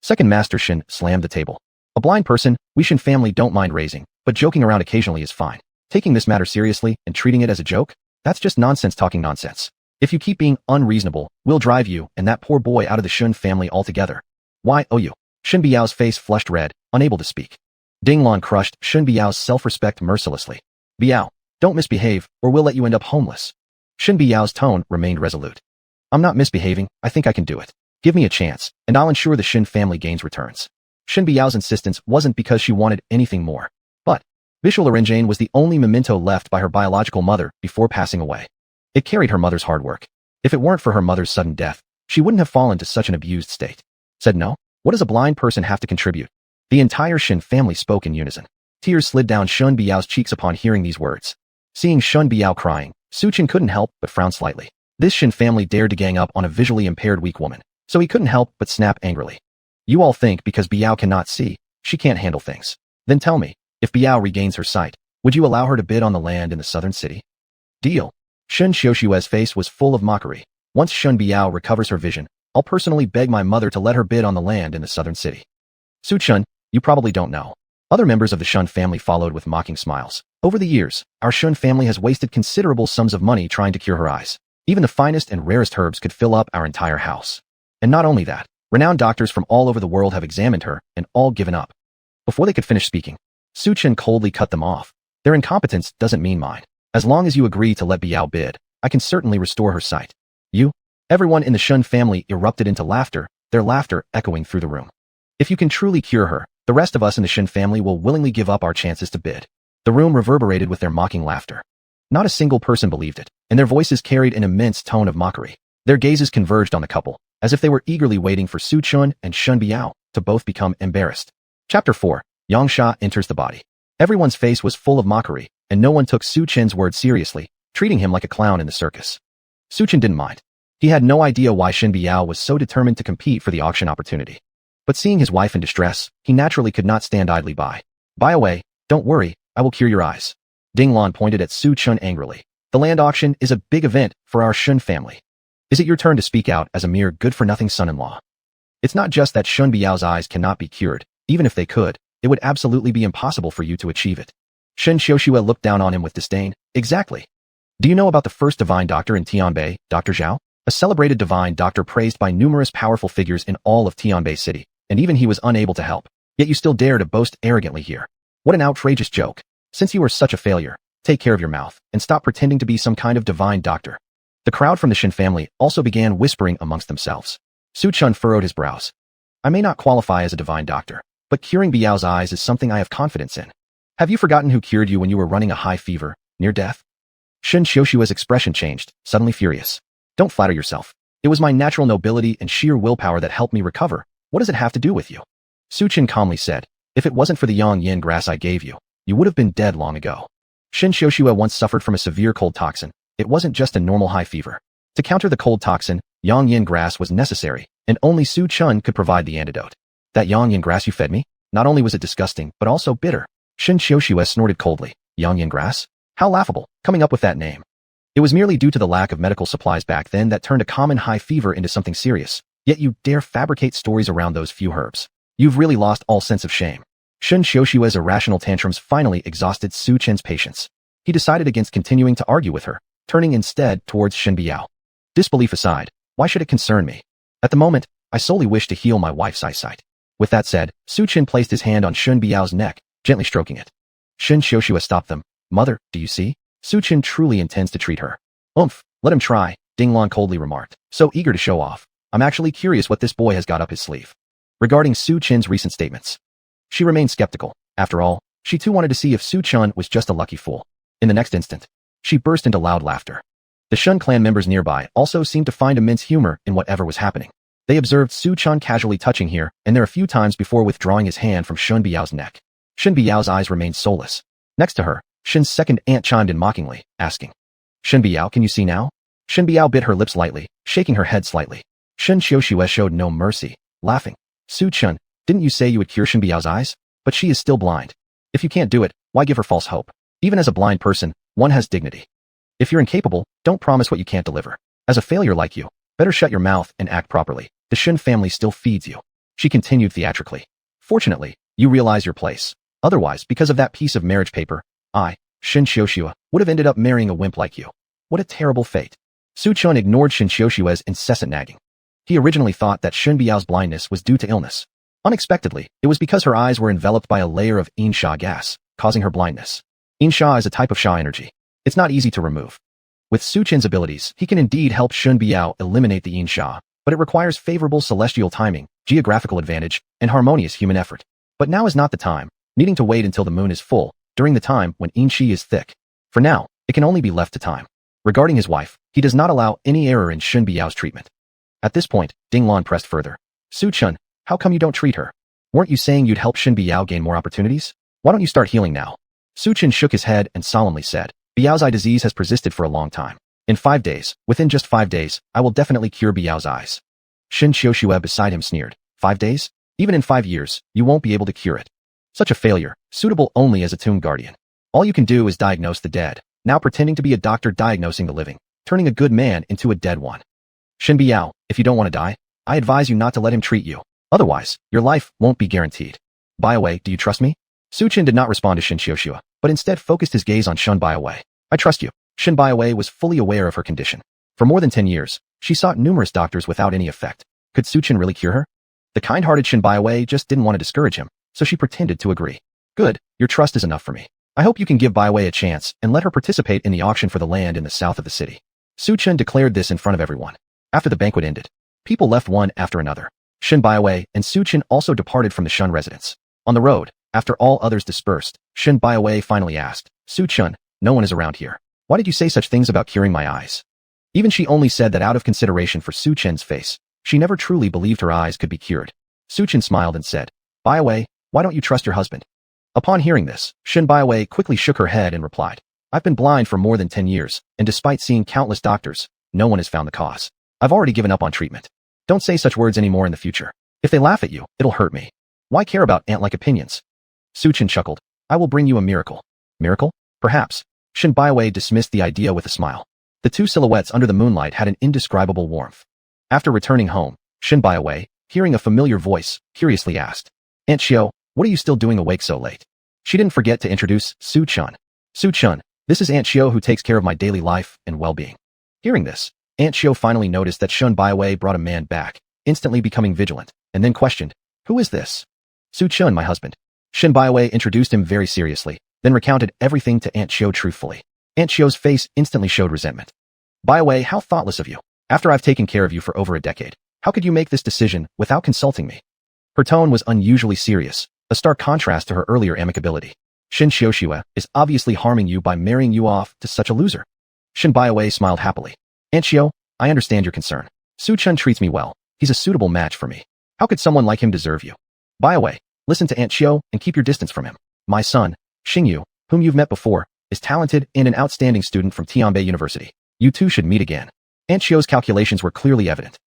Second Master Shen slammed the table. A blind person, we Shen family don't mind raising, but joking around occasionally is fine. Taking this matter seriously and treating it as a joke? That's just nonsense talking nonsense. If you keep being unreasonable, we'll drive you and that poor boy out of the Shen family altogether. Why, oh you? Shen Biao's face flushed red, unable to speak. Ding Lan crushed Shen Biao's self-respect mercilessly. Biao, don't misbehave, or we'll let you end up homeless. Shen Biao's tone remained resolute. I'm not misbehaving, I think I can do it. Give me a chance, and I'll ensure the Shen family gains returns. Shen Biao's insistence wasn't because she wanted anything more, but Bishularengane was the only memento left by her biological mother before passing away. It carried her mother's hard work. If it weren't for her mother's sudden death, she wouldn't have fallen to such an abused state. Said no? What does a blind person have to contribute? The entire Shen family spoke in unison. Tears slid down Shen Biao's cheeks upon hearing these words. Seeing Shen Biao crying, Su Chen couldn't help but frown slightly. This Shen family dared to gang up on a visually impaired weak woman, so he couldn't help but snap angrily. You all think because Biao cannot see, she can't handle things. Then tell me, if Biao regains her sight, would you allow her to bid on the land in the southern city? Deal. Shen Xiuxue's face was full of mockery. Once Shen Biao recovers her vision, I'll personally beg my mother to let her bid on the land in the southern city. Su Chen, you probably don't know. Other members of the Shen family followed with mocking smiles. Over the years, our Shen family has wasted considerable sums of money trying to cure her eyes. Even the finest and rarest herbs could fill up our entire house. And not only that, renowned doctors from all over the world have examined her and all given up. Before they could finish speaking, Su Chen coldly cut them off. Their incompetence doesn't mean mine. As long as you agree to let Biao bid, I can certainly restore her sight. You? Everyone in the Shen family erupted into laughter, their laughter echoing through the room. If you can truly cure her, the rest of us in the Shen family will willingly give up our chances to bid. The room reverberated with their mocking laughter. Not a single person believed it, and their voices carried an immense tone of mockery. Their gazes converged on the couple, as if they were eagerly waiting for Su Chun and Shen Biao to both become embarrassed. Chapter 4. Yang Sha enters the body. Everyone's face was full of mockery, and no one took Su Chen's words seriously, treating him like a clown in the circus. Su Chen didn't mind. He had no idea why Shen Biao was so determined to compete for the auction opportunity. But seeing his wife in distress, he naturally could not stand idly by. By away, don't worry, I will cure your eyes. Ding Lan pointed at Su Chun angrily. The land auction is a big event for our Shen family. Is it your turn to speak out as a mere good-for-nothing son-in-law? It's not just that Shen Biao's eyes cannot be cured. Even if they could, it would absolutely be impossible for you to achieve it. Shen Xiuxue looked down on him with disdain. Exactly. Do you know about the first divine doctor in Tianbei, Dr. Zhao? A celebrated divine doctor praised by numerous powerful figures in all of Tianbei City, and even he was unable to help. Yet you still dare to boast arrogantly here. What an outrageous joke. Since you are such a failure, take care of your mouth, and stop pretending to be some kind of divine doctor. The crowd from the Shen family also began whispering amongst themselves. Su Chun furrowed his brows. I may not qualify as a divine doctor, but curing Biao's eyes is something I have confidence in. Have you forgotten who cured you when you were running a high fever, near death? Shen Xiuxue's expression changed, suddenly furious. Don't flatter yourself. It was my natural nobility and sheer willpower that helped me recover. What does it have to do with you? Su Chen calmly said, if it wasn't for the yang yin grass I gave you, you would have been dead long ago. Shen Xiuxue once suffered from a severe cold toxin. It wasn't just a normal high fever. To counter the cold toxin, yang yin grass was necessary, and only Su Chun could provide the antidote. That yang yin grass you fed me? Not only was it disgusting, but also bitter. Shen Xiuxue snorted coldly. Yang yin grass? How laughable, coming up with that name. It was merely due to the lack of medical supplies back then that turned a common high fever into something serious. Yet you dare fabricate stories around those few herbs. You've really lost all sense of shame. Shen Xiuxue's irrational tantrums finally exhausted Su Chen's patience. He decided against continuing to argue with her, turning instead towards Shen Biao. Disbelief aside, why should it concern me? At the moment, I solely wish to heal my wife's eyesight. With that said, Su Chen placed his hand on Shen Biao's neck, gently stroking it. Shen Xiuxue stopped them. Mother, do you see? Su Chen truly intends to treat her. Oomph, let him try, Ding Lan coldly remarked, so eager to show off. I'm actually curious what this boy has got up his sleeve. Regarding Su Chen's recent statements, she remained skeptical. After all, she too wanted to see if Su Chun was just a lucky fool. In the next instant, she burst into loud laughter. The Shen clan members nearby also seemed to find immense humor in whatever was happening. They observed Su Chun casually touching here and there a few times before withdrawing his hand from Shen Biao's neck. Shen Biao's eyes remained soulless. Next to her, Shen's second aunt chimed in mockingly, asking, Shen Biao, can you see now? Shen Biao bit her lips lightly, shaking her head slightly. Shen Xiuxue showed no mercy, laughing. Su Chun, didn't you say you would cure Shen Biao's eyes? But she is still blind. If you can't do it, why give her false hope? Even as a blind person, one has dignity. If you're incapable, don't promise what you can't deliver. As a failure like you, better shut your mouth and act properly. The Shen family still feeds you. She continued theatrically. Fortunately, you realize your place. Otherwise, because of that piece of marriage paper, I, Shen Xiuxue, would have ended up marrying a wimp like you. What a terrible fate. Su Chun ignored Shen Xiuxue's incessant nagging. He originally thought that Shen Biao's blindness was due to illness. Unexpectedly, it was because her eyes were enveloped by a layer of yin sha gas, causing her blindness. Yin sha is a type of sha energy. It's not easy to remove. With Su Chen's abilities, he can indeed help Shen Biao eliminate the yin sha, but it requires favorable celestial timing, geographical advantage, and harmonious human effort. But now is not the time, needing to wait until the moon is full, during the time when yin qi is thick. For now, it can only be left to time. Regarding his wife, he does not allow any error in Shen Biao's treatment. At this point, Ding Lan pressed further. Su Chun, how come you don't treat her? Weren't you saying you'd help Shen Biao gain more opportunities? Why don't you start healing now? Su Chen shook his head and solemnly said, Biao's eye disease has persisted for a long time. In 5 days, within just 5 days, I will definitely cure Biao's eyes. Shen Xiuxue beside him sneered. 5 days? Even in 5 years, you won't be able to cure it. Such a failure, suitable only as a tomb guardian. All you can do is diagnose the dead, now pretending to be a doctor diagnosing the living, turning a good man into a dead one. Shen Biao, if you don't want to die, I advise you not to let him treat you. Otherwise, your life won't be guaranteed. By the way, do you trust me? Su Chen did not respond to Shen Xiuxue, but instead focused his gaze on Shen Biawei. I trust you. Shen Biawei was fully aware of her condition. For more than 10 years, she sought numerous doctors without any effect. Could Su Chen really cure her? The kind-hearted Shen Biawei just didn't want to discourage him, so she pretended to agree. Good, your trust is enough for me. I hope you can give Baiwei a chance and let her participate in the auction for the land in the south of the city. Su Chen declared this in front of everyone. After the banquet ended, people left one after another. Shen Baiwei and Su Chen also departed from the Shen residence. On the road, after all others dispersed, Shen Baiwei finally asked, Su Chen, no one is around here. Why did you say such things about curing my eyes? Even she only said that out of consideration for Su Chen's face. She never truly believed her eyes could be cured. Su Chen smiled and said, Baiwei, why don't you trust your husband? Upon hearing this, Shen Baiwei quickly shook her head and replied, I've been blind for more than 10 years, and despite seeing countless doctors, no one has found the cause. I've already given up on treatment. Don't say such words anymore in the future. If they laugh at you, it'll hurt me. Why care about ant-like opinions? Su Chen chuckled, I will bring you a miracle. Miracle? Perhaps. Shen Baiwei dismissed the idea with a smile. The two silhouettes under the moonlight had an indescribable warmth. After returning home, Shen Baiwei, hearing a familiar voice, curiously asked, Aunt Xiao, what are you still doing awake so late? She didn't forget to introduce Su Chen. Su Chen, this is Aunt Xiao who takes care of my daily life and well-being. Hearing this, Aunt Xiao finally noticed that Shen Baiwei brought a man back, instantly becoming vigilant, and then questioned, Who is this? Su Chen, my husband. Shen Baiwei introduced him very seriously, then recounted everything to Aunt Xiao truthfully. Aunt Xiao's face instantly showed resentment. Baiwei, how thoughtless of you. After I've taken care of you for over a decade, how could you make this decision without consulting me? Her tone was unusually serious, a stark contrast to her earlier amicability. Shen Xiaoxue is obviously harming you by marrying you off to such a loser. Shen Baiwei smiled happily. Aunt Xiao, I understand your concern. Su Chen treats me well. He's a suitable match for me. How could someone like him deserve you? Baiwei, listen to Aunt Xiao and keep your distance from him. My son, Xingyu, whom you've met before, is talented and an outstanding student from Tianbei University. You two should meet again. Aunt Xiao's calculations were clearly evident.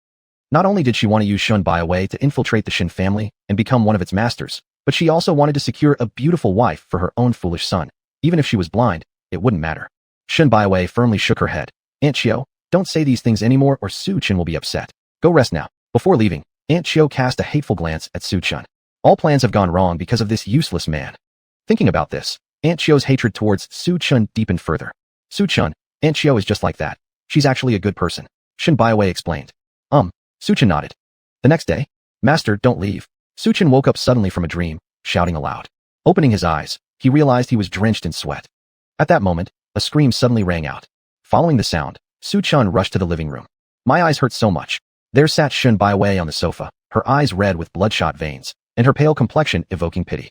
Not only did she want to use Shen Baiwei to infiltrate the Shen family and become one of its masters, but she also wanted to secure a beautiful wife for her own foolish son. Even if she was blind, it wouldn't matter. Shen Baiwei firmly shook her head. Aunt Xiao, don't say these things anymore or Su Chen will be upset. Go rest now. Before leaving, Aunt Xiao cast a hateful glance at Su Chen. All plans have gone wrong because of this useless man. Thinking about this, Aunt Xiao's hatred towards Su Chen deepened further. Su Chen, Aunt Xiao is just like that. She's actually a good person. Shen Baiwei explained. Su Chen nodded. The next day, Master, don't leave. Su Chen woke up suddenly from a dream, shouting aloud. Opening his eyes, he realized he was drenched in sweat. At that moment, a scream suddenly rang out. Following the sound, Su Chen rushed to the living room. My eyes hurt so much. There sat Shen Baiwei on the sofa, her eyes red with bloodshot veins, and her pale complexion evoking pity.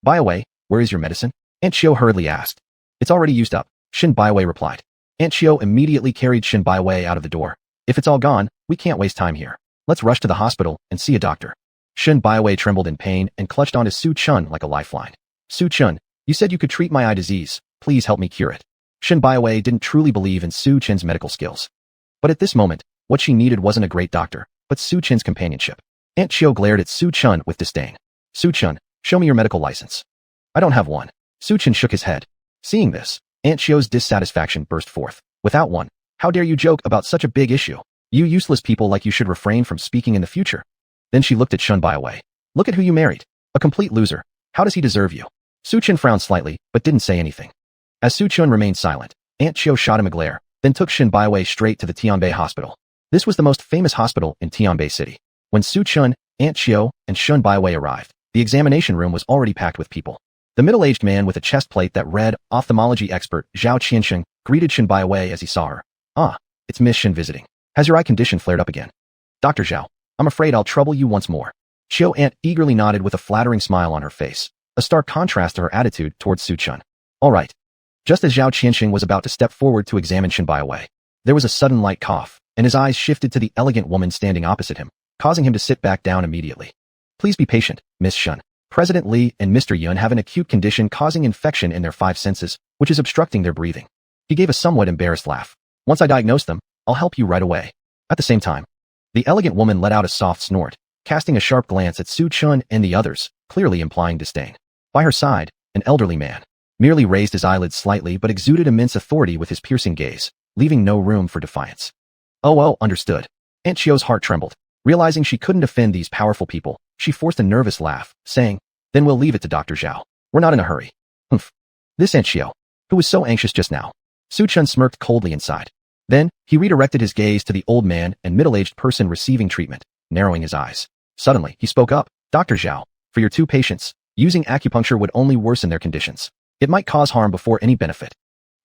Baiwei, where is your medicine? Aunt Xiao hurriedly asked. It's already used up, Shen Baiwei replied. Aunt Xiao immediately carried Shen Baiwei out of the door. If it's all gone, we can't waste time here. Let's rush to the hospital and see a doctor. Shen Baiwei trembled in pain and clutched onto Su Chen like a lifeline. Su Chen, you said you could treat my eye disease. Please help me cure it. Shen Baiwei didn't truly believe in Su Chen's medical skills. But at this moment, what she needed wasn't a great doctor, but Su Chen's companionship. Aunt Xiao glared at Su Chen with disdain. Su Chen, show me your medical license. I don't have one. Su Chen shook his head. Seeing this, Aunt Xiao's dissatisfaction burst forth. Without one, how dare you joke about such a big issue? You useless people like you should refrain from speaking in the future. Then she looked at Shen Baiwei. Look at who you married. A complete loser. How does he deserve you? Su Chen frowned slightly, but didn't say anything. As Su Chen remained silent, Aunt Xiao shot him a glare, then took Shen Baiwei straight to the Tianbei hospital. This was the most famous hospital in Tianbei City. When Su Chen, Aunt Xiao, and Shen Baiwei arrived, the examination room was already packed with people. The middle-aged man with a chest plate that read, ophthalmology expert Zhao Qiansheng, greeted Shen Baiwei as he saw her. Ah, it's Miss Shen visiting. Has your eye condition flared up again? Dr. Zhao, I'm afraid I'll trouble you once more. Xiao Aunt eagerly nodded with a flattering smile on her face, a stark contrast to her attitude towards Su Chen. All right. Just as Zhao Qiansheng was about to step forward to examine Shen Baiwei, there was a sudden light cough, and his eyes shifted to the elegant woman standing opposite him, causing him to sit back down immediately. Please be patient, Miss Shen. President Li and Mr. Yun have an acute condition causing infection in their 5 senses, which is obstructing their breathing. He gave a somewhat embarrassed laugh. Once I diagnose them, I'll help you right away. At the same time, the elegant woman let out a soft snort, casting a sharp glance at Su Chen and the others, clearly implying disdain. By her side, an elderly man merely raised his eyelids slightly but exuded immense authority with his piercing gaze, leaving no room for defiance. Oh, understood. Aunt Xiao's heart trembled. Realizing she couldn't offend these powerful people, she forced a nervous laugh, saying, Then we'll leave it to Dr. Zhao. We're not in a hurry. Humph. This Aunt Xiao, who was so anxious just now. Su Chen smirked coldly inside. Then, he redirected his gaze to the old man and middle-aged person receiving treatment, narrowing his eyes. Suddenly, he spoke up. Dr. Zhao, for your 2 patients, using acupuncture would only worsen their conditions. It might cause harm before any benefit.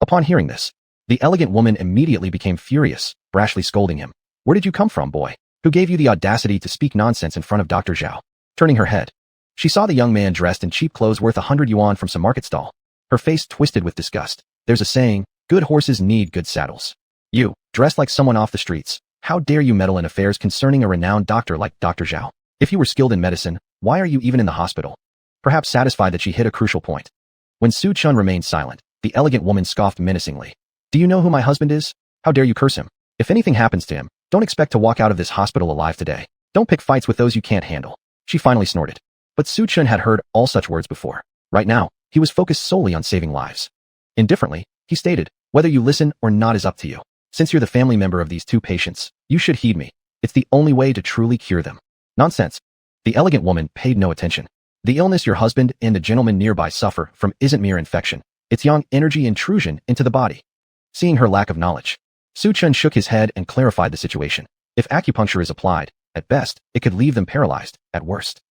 Upon hearing this, the elegant woman immediately became furious, brashly scolding him. Where did you come from, boy? Who gave you the audacity to speak nonsense in front of Dr. Zhao? Turning her head, she saw the young man dressed in cheap clothes worth 100 yuan from some market stall. Her face twisted with disgust. There's a saying, good horses need good saddles. You, dressed like someone off the streets, how dare you meddle in affairs concerning a renowned doctor like Dr. Zhao? If you were skilled in medicine, why are you even in the hospital? Perhaps satisfied that she hit a crucial point. When Su Chun remained silent, the elegant woman scoffed menacingly. Do you know who my husband is? How dare you curse him? If anything happens to him, don't expect to walk out of this hospital alive today. Don't pick fights with those you can't handle. She finally snorted. But Su Chun had heard all such words before. Right now, he was focused solely on saving lives. Indifferently, he stated, whether you listen or not is up to you. Since you're the family member of these two patients, you should heed me. It's the only way to truly cure them. Nonsense. The elegant woman paid no attention. The illness your husband and a gentleman nearby suffer from isn't mere infection. It's yang energy intrusion into the body. Seeing her lack of knowledge, Su Chun shook his head and clarified the situation. If acupuncture is applied, at best, it could leave them paralyzed, at worst.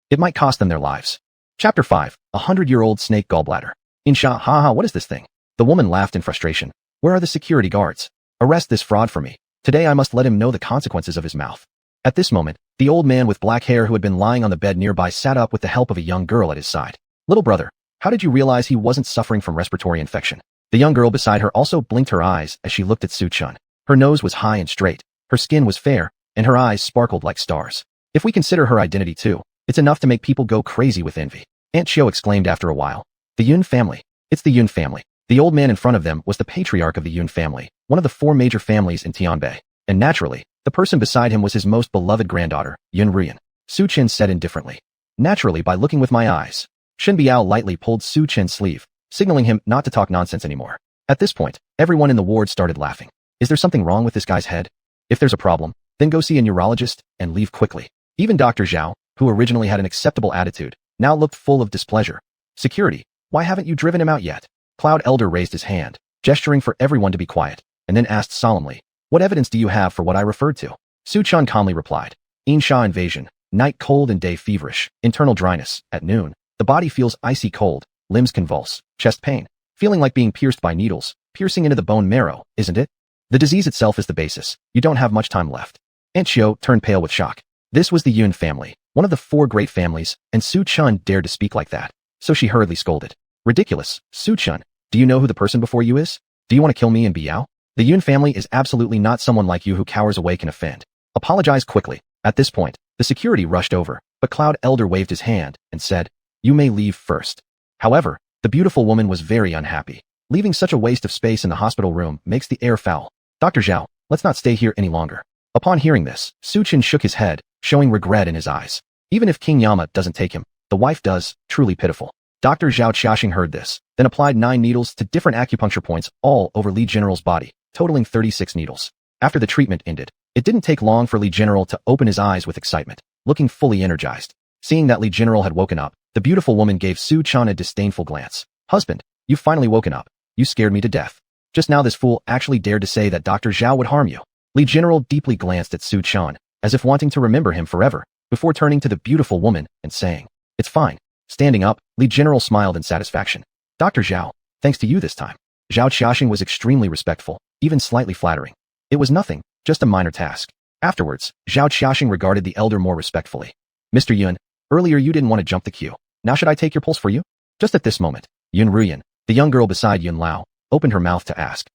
It might cost them their lives. Chapter 5, 100-year-old snake gallbladder. What is this thing? The woman laughed in frustration. Where are the security guards? Arrest this fraud for me. Today I must let him know the consequences of his mouth. At this moment, the old man with black hair who had been lying on the bed nearby sat up with the help of a young girl at his side. Little brother, how did you realize he wasn't suffering from respiratory infection? The young girl beside her also blinked her eyes as she looked at Su Chun. Her nose was high and straight, her skin was fair, and her eyes sparkled like stars. If we consider her identity too, it's enough to make people go crazy with envy. Aunt Xiao exclaimed after a while. The Yun family. It's the Yun family. The old man in front of them was the patriarch of the Yun family, one of the 4 major families in Tianbei. And naturally, the person beside him was his most beloved granddaughter, Yun Ruyan. Su Chen said indifferently. Naturally, by looking with my eyes. Shen Biao lightly pulled Su Chen's sleeve, signaling him not to talk nonsense anymore. At this point, everyone in the ward started laughing. Is there something wrong with this guy's head? If there's a problem, then go see a neurologist and leave quickly. Even Dr. Zhao, who originally had an acceptable attitude, now looked full of displeasure. Security, why haven't you driven him out yet? Cloud Elder raised his hand, gesturing for everyone to be quiet, and then asked solemnly, what evidence do you have for what I referred to? Su Chun calmly replied, Insha invasion, night cold and day feverish, internal dryness, at noon, the body feels icy cold, limbs convulse, chest pain, feeling like being pierced by needles, piercing into the bone marrow, isn't it? The disease itself is the basis, you don't have much time left. Aunt Xiao turned pale with shock. This was the Yun family, one of the 4 great families, and Su Chun dared to speak like that. So she hurriedly scolded. Ridiculous, Su Chun, do you know who the person before you is? Do you want to kill me and Biao? The Yun family is absolutely not someone like you who cowers away and offend. Apologize quickly. At this point, the security rushed over, but Cloud Elder waved his hand and said, you may leave first. However, the beautiful woman was very unhappy. Leaving such a waste of space in the hospital room makes the air foul. Dr. Zhao, let's not stay here any longer. Upon hearing this, Su Chen shook his head, showing regret in his eyes. Even if King Yama doesn't take him, the wife does, truly pitiful. Dr. Zhao Qiaxing heard this, then applied 9 needles to different acupuncture points all over Li General's body, totaling 36 needles. After the treatment ended, it didn't take long for Li General to open his eyes with excitement, looking fully energized. Seeing that Li General had woken up, the beautiful woman gave Su Chun a disdainful glance. Husband, you've finally woken up. You scared me to death. Just now this fool actually dared to say that Dr. Zhao would harm you. Li General deeply glanced at Su Chun, as if wanting to remember him forever, before turning to the beautiful woman and saying, it's fine. Standing up, Li General smiled in satisfaction. Dr. Zhao, thanks to you this time. Zhao Qiaxing was extremely respectful, even slightly flattering. It was nothing, just a minor task. Afterwards, Zhao Qiaxing regarded the elder more respectfully. Mr. Yun, earlier you didn't want to jump the queue. Now should I take your pulse for you? Just at this moment, Yun Ruyan, the young girl beside Yun Lao, opened her mouth to ask.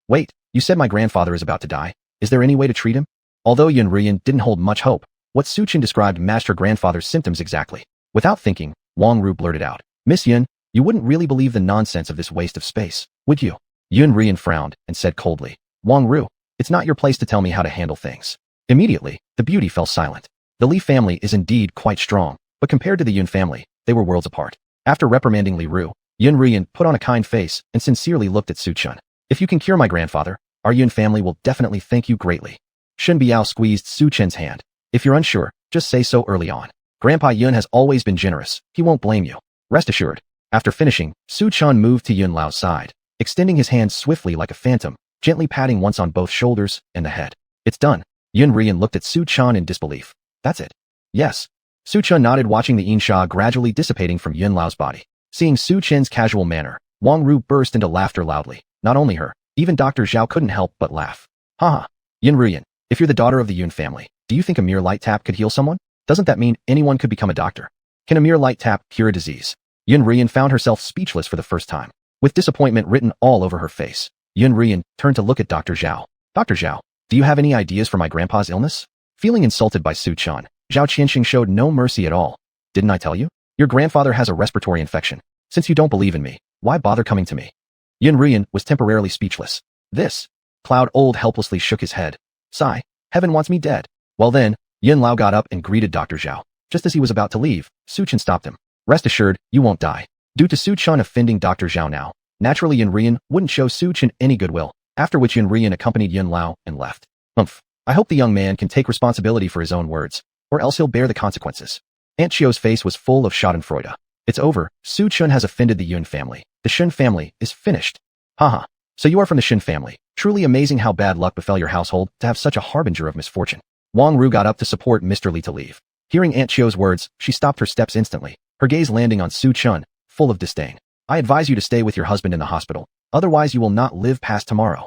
Wait, you said my grandfather is about to die. Is there any way to treat him? Although Yun Ruyan didn't hold much hope, what Su Chen described matched her grandfather's symptoms exactly. Without thinking, Wang Ru blurted out, Miss Yun, you wouldn't really believe the nonsense of this waste of space, would you? Yun Ruyan frowned and said coldly, Wang Ru, it's not your place to tell me how to handle things. Immediately, the beauty fell silent. The Li family is indeed quite strong, but compared to the Yun family, they were worlds apart. After reprimanding Li Ru, Yun Ruyan put on a kind face and sincerely looked at Su Chun. If you can cure my grandfather, our Yun family will definitely thank you greatly. Shen Biao squeezed Su Chen's hand. If you're unsure, just say so early on. Grandpa Yun has always been generous. He won't blame you. Rest assured. After finishing, Su Chun moved to Yun Lao's side, extending his hand swiftly like a phantom, gently patting once on both shoulders and the head. It's done. Yun Ruyan looked at Su Chun in disbelief. That's it. Yes. Su Chun nodded, watching the Insha gradually dissipating from Yun Lao's body. Seeing Su Chen's casual manner, Wang Ru burst into laughter loudly. Not only her, even Dr. Zhao couldn't help but laugh. Haha. Yin Ruyan, if you're the daughter of the Yun family, do you think a mere light tap could heal someone? Doesn't that mean anyone could become a doctor? Can a mere light tap cure a disease? Yin Ruyan found herself speechless for the first time. With disappointment written all over her face, Yin Ruyan turned to look at Dr. Zhao. Dr. Zhao, do you have any ideas for my grandpa's illness? Feeling insulted by Su Chan, Zhao Qianxing showed no mercy at all. Didn't I tell you? Your grandfather has a respiratory infection. Since you don't believe in me, why bother coming to me? Yin Ruyan was temporarily speechless. This. Cloud Old helplessly shook his head. Sigh. Heaven wants me dead. Well then, Yin Lao got up and greeted Dr. Zhao. Just as he was about to leave, Su Chen stopped him. Rest assured, you won't die. Due to Su Chen offending Dr. Zhao now, naturally Yin Ruyan wouldn't show Su Chen any goodwill, after which Yin Ruyan accompanied Yin Lao and left. I hope the young man can take responsibility for his own words, or else he'll bear the consequences. Aunt Chio's face was full of schadenfreude. It's over. Su Chen has offended the Yun family. The Shen family is finished. Haha. So you are from the Shen family. Truly amazing how bad luck befell your household to have such a harbinger of misfortune. Wang Ru got up to support Mr. Li to leave. Hearing Aunt Chio's words, she stopped her steps instantly, her gaze landing on Su Chen, full of disdain. I advise you to stay with your husband in the hospital, otherwise you will not live past tomorrow.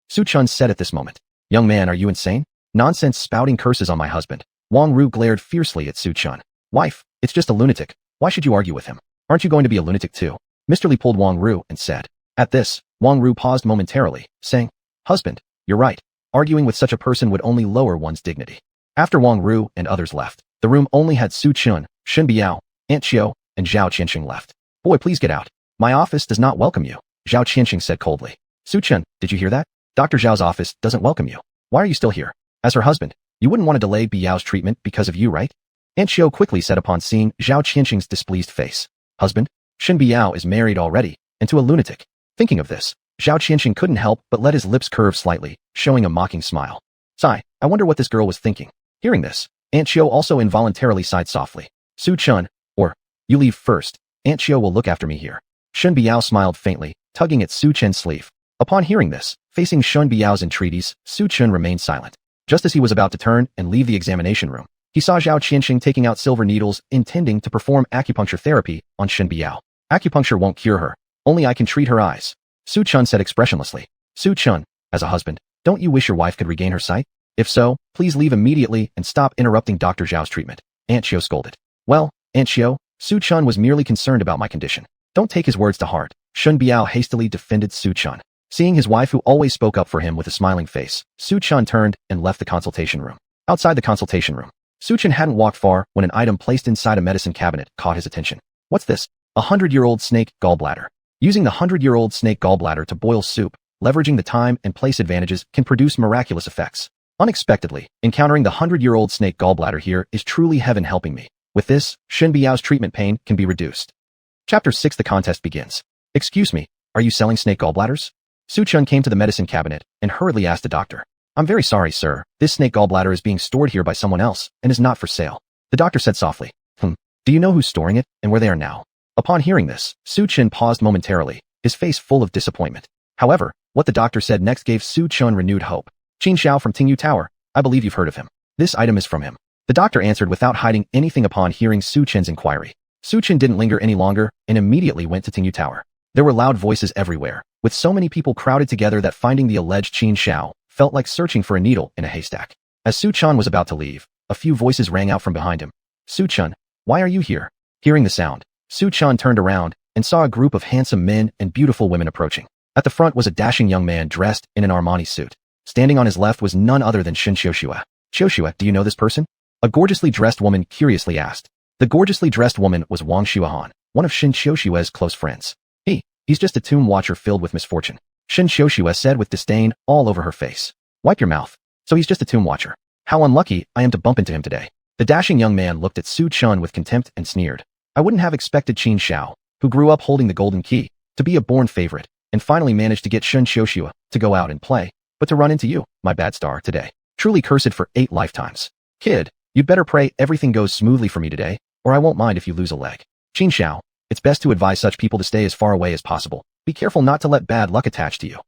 Su Chen said at this moment. Young man, are you insane? Nonsense spouting curses on my husband. Wang Ru glared fiercely at Su Chen. Wife, it's just a lunatic. Why should you argue with him? Aren't you going to be a lunatic too? Mr. Li pulled Wang Ru and said. At this, Wang Ru paused momentarily, saying, Husband, you're right. Arguing with such a person would only lower one's dignity. After Wang Ru and others left, the room only had Su Chen, Shen Biao, Aunt Chio, and Zhao Qianxing left. Boy, please get out. My office does not welcome you, Zhao Qianxing said coldly. Su Chen, did you hear that? Dr. Zhao's office doesn't welcome you. Why are you still here? As her husband, you wouldn't want to delay Biao's treatment because of you, right? Aunt Chio quickly said upon seeing Zhao Qianxing's displeased face. Husband? Shen Biao is married already, and to a lunatic. Thinking of this, Zhao Qianxing couldn't help but let his lips curve slightly, showing a mocking smile. Sigh, I wonder what this girl was thinking. Hearing this, Aunt Chio also involuntarily sighed softly. Su Chen, or, you leave first. Aunt Chio will look after me here. Shen Biao smiled faintly, tugging at Su Chen's sleeve. Upon hearing this, facing Shen Biao's entreaties, Su Chen remained silent. Just as he was about to turn and leave the examination room, he saw Zhao Qianxing taking out silver needles intending to perform acupuncture therapy on Shen Biao. Acupuncture won't cure her. Only I can treat her eyes. Su Chen said expressionlessly. Su Chen, as a husband, don't you wish your wife could regain her sight? If so, please leave immediately and stop interrupting Dr. Zhao's treatment. Aunt Chio scolded. Well, Aunt Chio, Su Chen was merely concerned about my condition. Don't take his words to heart. Shen Biao hastily defended Su Chen. Seeing his wife who always spoke up for him with a smiling face, Su Chen turned and left the consultation room. Outside the consultation room, Su Chen hadn't walked far when an item placed inside a medicine cabinet caught his attention. What's this? A 100-year-old snake gallbladder. Using the 100-year-old snake gallbladder to boil soup, leveraging the time and place advantages can produce miraculous effects. Unexpectedly, encountering the 100-year-old snake gallbladder here is truly heaven helping me. With this, Shen Biao's treatment pain can be reduced. Chapter 6. The contest begins. Excuse me, are you selling snake gallbladders? Su Chen came to the medicine cabinet and hurriedly asked the doctor. I'm very sorry, sir. This snake gallbladder is being stored here by someone else and is not for sale. The doctor said softly. Do you know who's storing it and where they are now? Upon hearing this, Su Chen paused momentarily, his face full of disappointment. However, what the doctor said next gave Su Chen renewed hope. Qin Xiao from Tingyu Tower. I believe you've heard of him. This item is from him. The doctor answered without hiding anything upon hearing Su Chen's inquiry. Su Chen didn't linger any longer and immediately went to Tingyu Tower. There were loud voices everywhere, with so many people crowded together that finding the alleged Qin Xiao felt like searching for a needle in a haystack. As Su Chen was about to leave, a few voices rang out from behind him. Su Chen, why are you here? Hearing the sound, Su Chen turned around and saw a group of handsome men and beautiful women approaching. At the front was a dashing young man dressed in an Armani suit. Standing on his left was none other than Shen Xiuxue. Xiuxue, do you know this person? A gorgeously dressed woman curiously asked. The gorgeously dressed woman was Wang Xuanhuan, one of Shen Xiuxue's close friends. He's just a tomb watcher filled with misfortune. Shen Xiuxue said with disdain all over her face. Wipe your mouth. So he's just a tomb watcher. How unlucky I am to bump into him today. The dashing young man looked at Su Chen with contempt and sneered. I wouldn't have expected Qin Xiao, who grew up holding the golden key, to be a born favorite, and finally managed to get Shen Xiuxue to go out and play, but to run into you, my bad star, today. Truly cursed for 8 lifetimes. Kid, you'd better pray everything goes smoothly for me today, or I won't mind if you lose a leg. Qin Xiao, it's best to advise such people to stay as far away as possible. Be careful not to let bad luck attach to you.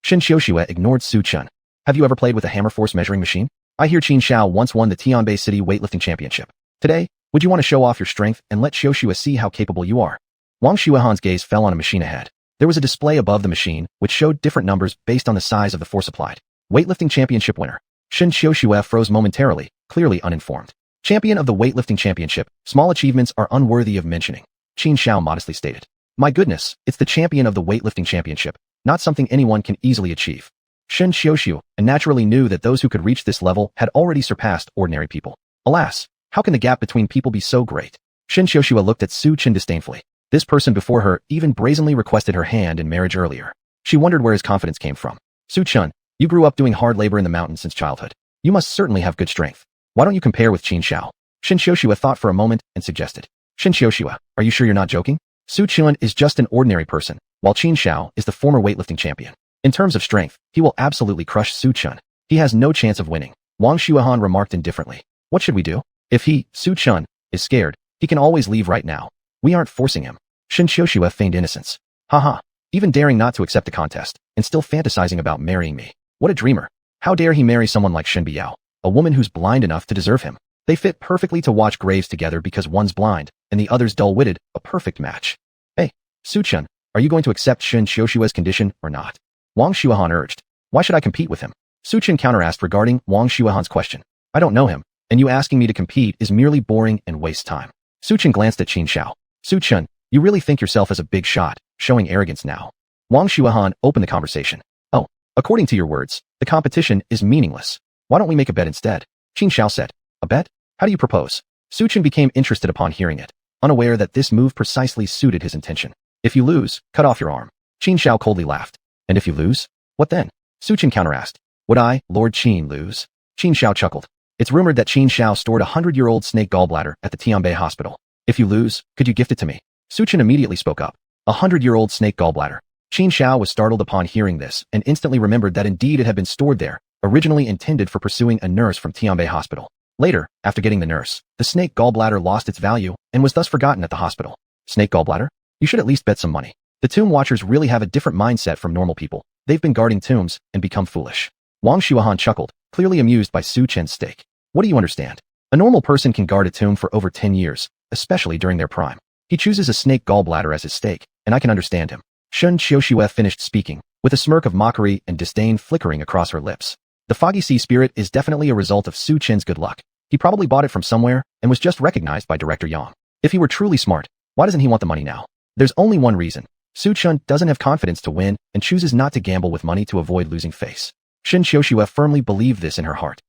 Shen Xiuxue ignored Su Chen. Have you ever played with a hammer force measuring machine? I hear Qin Xiao once won the Tianbei City weightlifting championship. Today, would you want to show off your strength and let Xiuxue see how capable you are? Wang Xuanhuan's gaze fell on a machine ahead. There was a display above the machine, which showed different numbers based on the size of the force applied. Weightlifting championship winner. Shen Xiaoxue froze momentarily, clearly uninformed. Champion of the weightlifting championship, small achievements are unworthy of mentioning. Qin Xiao modestly stated. My goodness, it's the champion of the weightlifting championship, not something anyone can easily achieve. Shen Xiaoxue naturally knew that those who could reach this level had already surpassed ordinary people. Alas, how can the gap between people be so great? Shen Xiaoxue looked at Su Chen disdainfully. This person before her even brazenly requested her hand in marriage earlier. She wondered where his confidence came from. Su Chen, you grew up doing hard labor in the mountains since childhood. You must certainly have good strength. Why don't you compare with Qin Xiao? Shen Xiaoxue thought for a moment and suggested. Shen Xiaoxue, are you sure you're not joking? Su Chen is just an ordinary person, while Qin Xiao is the former weightlifting champion. In terms of strength, he will absolutely crush Su Chen. He has no chance of winning. Wang Xuanhuan remarked indifferently. What should we do? If he, Su Chen, is scared, he can always leave right now. We aren't forcing him. Shen Xiaoxue feigned innocence. Haha, even daring not to accept the contest, and still fantasizing about marrying me. What a dreamer. How dare he marry someone like Shen Biao, a woman who's blind enough to deserve him. They fit perfectly to watch graves together because one's blind, and the other's dull-witted, a perfect match. Hey, Su Chen, are you going to accept Shen Xiaoxue's condition or not? Wang Xuanhuan urged. Why should I compete with him? Su Chen counter-asked regarding Wang Xuanhuan's question. I don't know him, and you asking me to compete is merely boring and waste time. Su Chen glanced at Qin Xiao. Su Chen, you really think yourself as a big shot, showing arrogance now. Wang Xuanhuan opened the conversation. Oh, according to your words, the competition is meaningless. Why don't we make a bet instead? Qin Xiao said. A bet? How do you propose? Su Chen became interested upon hearing it, unaware that this move precisely suited his intention. If you lose, cut off your arm. Qin Xiao coldly laughed. And if you lose? What then? Su Chen counter-asked. Would I, Lord Qin, lose? Qin Xiao chuckled. It's rumored that Qin Xiao stored a 100-year-old snake gallbladder at the Tianbei hospital. If you lose, could you gift it to me? Su Chen immediately spoke up. A 100-year-old snake gallbladder. Qin Xiao was startled upon hearing this and instantly remembered that indeed it had been stored there, originally intended for pursuing a nurse from Tianbei hospital. Later, after getting the nurse, the snake gallbladder lost its value and was thus forgotten at the hospital. Snake gallbladder? You should at least bet some money. The tomb watchers really have a different mindset from normal people. They've been guarding tombs and become foolish. Wang Xuanhuan chuckled, clearly amused by Su Chen's stake. What do you understand? A normal person can guard a tomb for over 10 years, especially during their prime. He chooses a snake gallbladder as his stake, and I can understand him. Shen Xiaoxue finished speaking, with a smirk of mockery and disdain flickering across her lips. The foggy sea spirit is definitely a result of Su Chen's good luck. He probably bought it from somewhere and was just recognized by Director Yang. If he were truly smart, why doesn't he want the money now? There's only one reason. Su Chen doesn't have confidence to win and chooses not to gamble with money to avoid losing face. Shen Xiaoxue firmly believed this in her heart.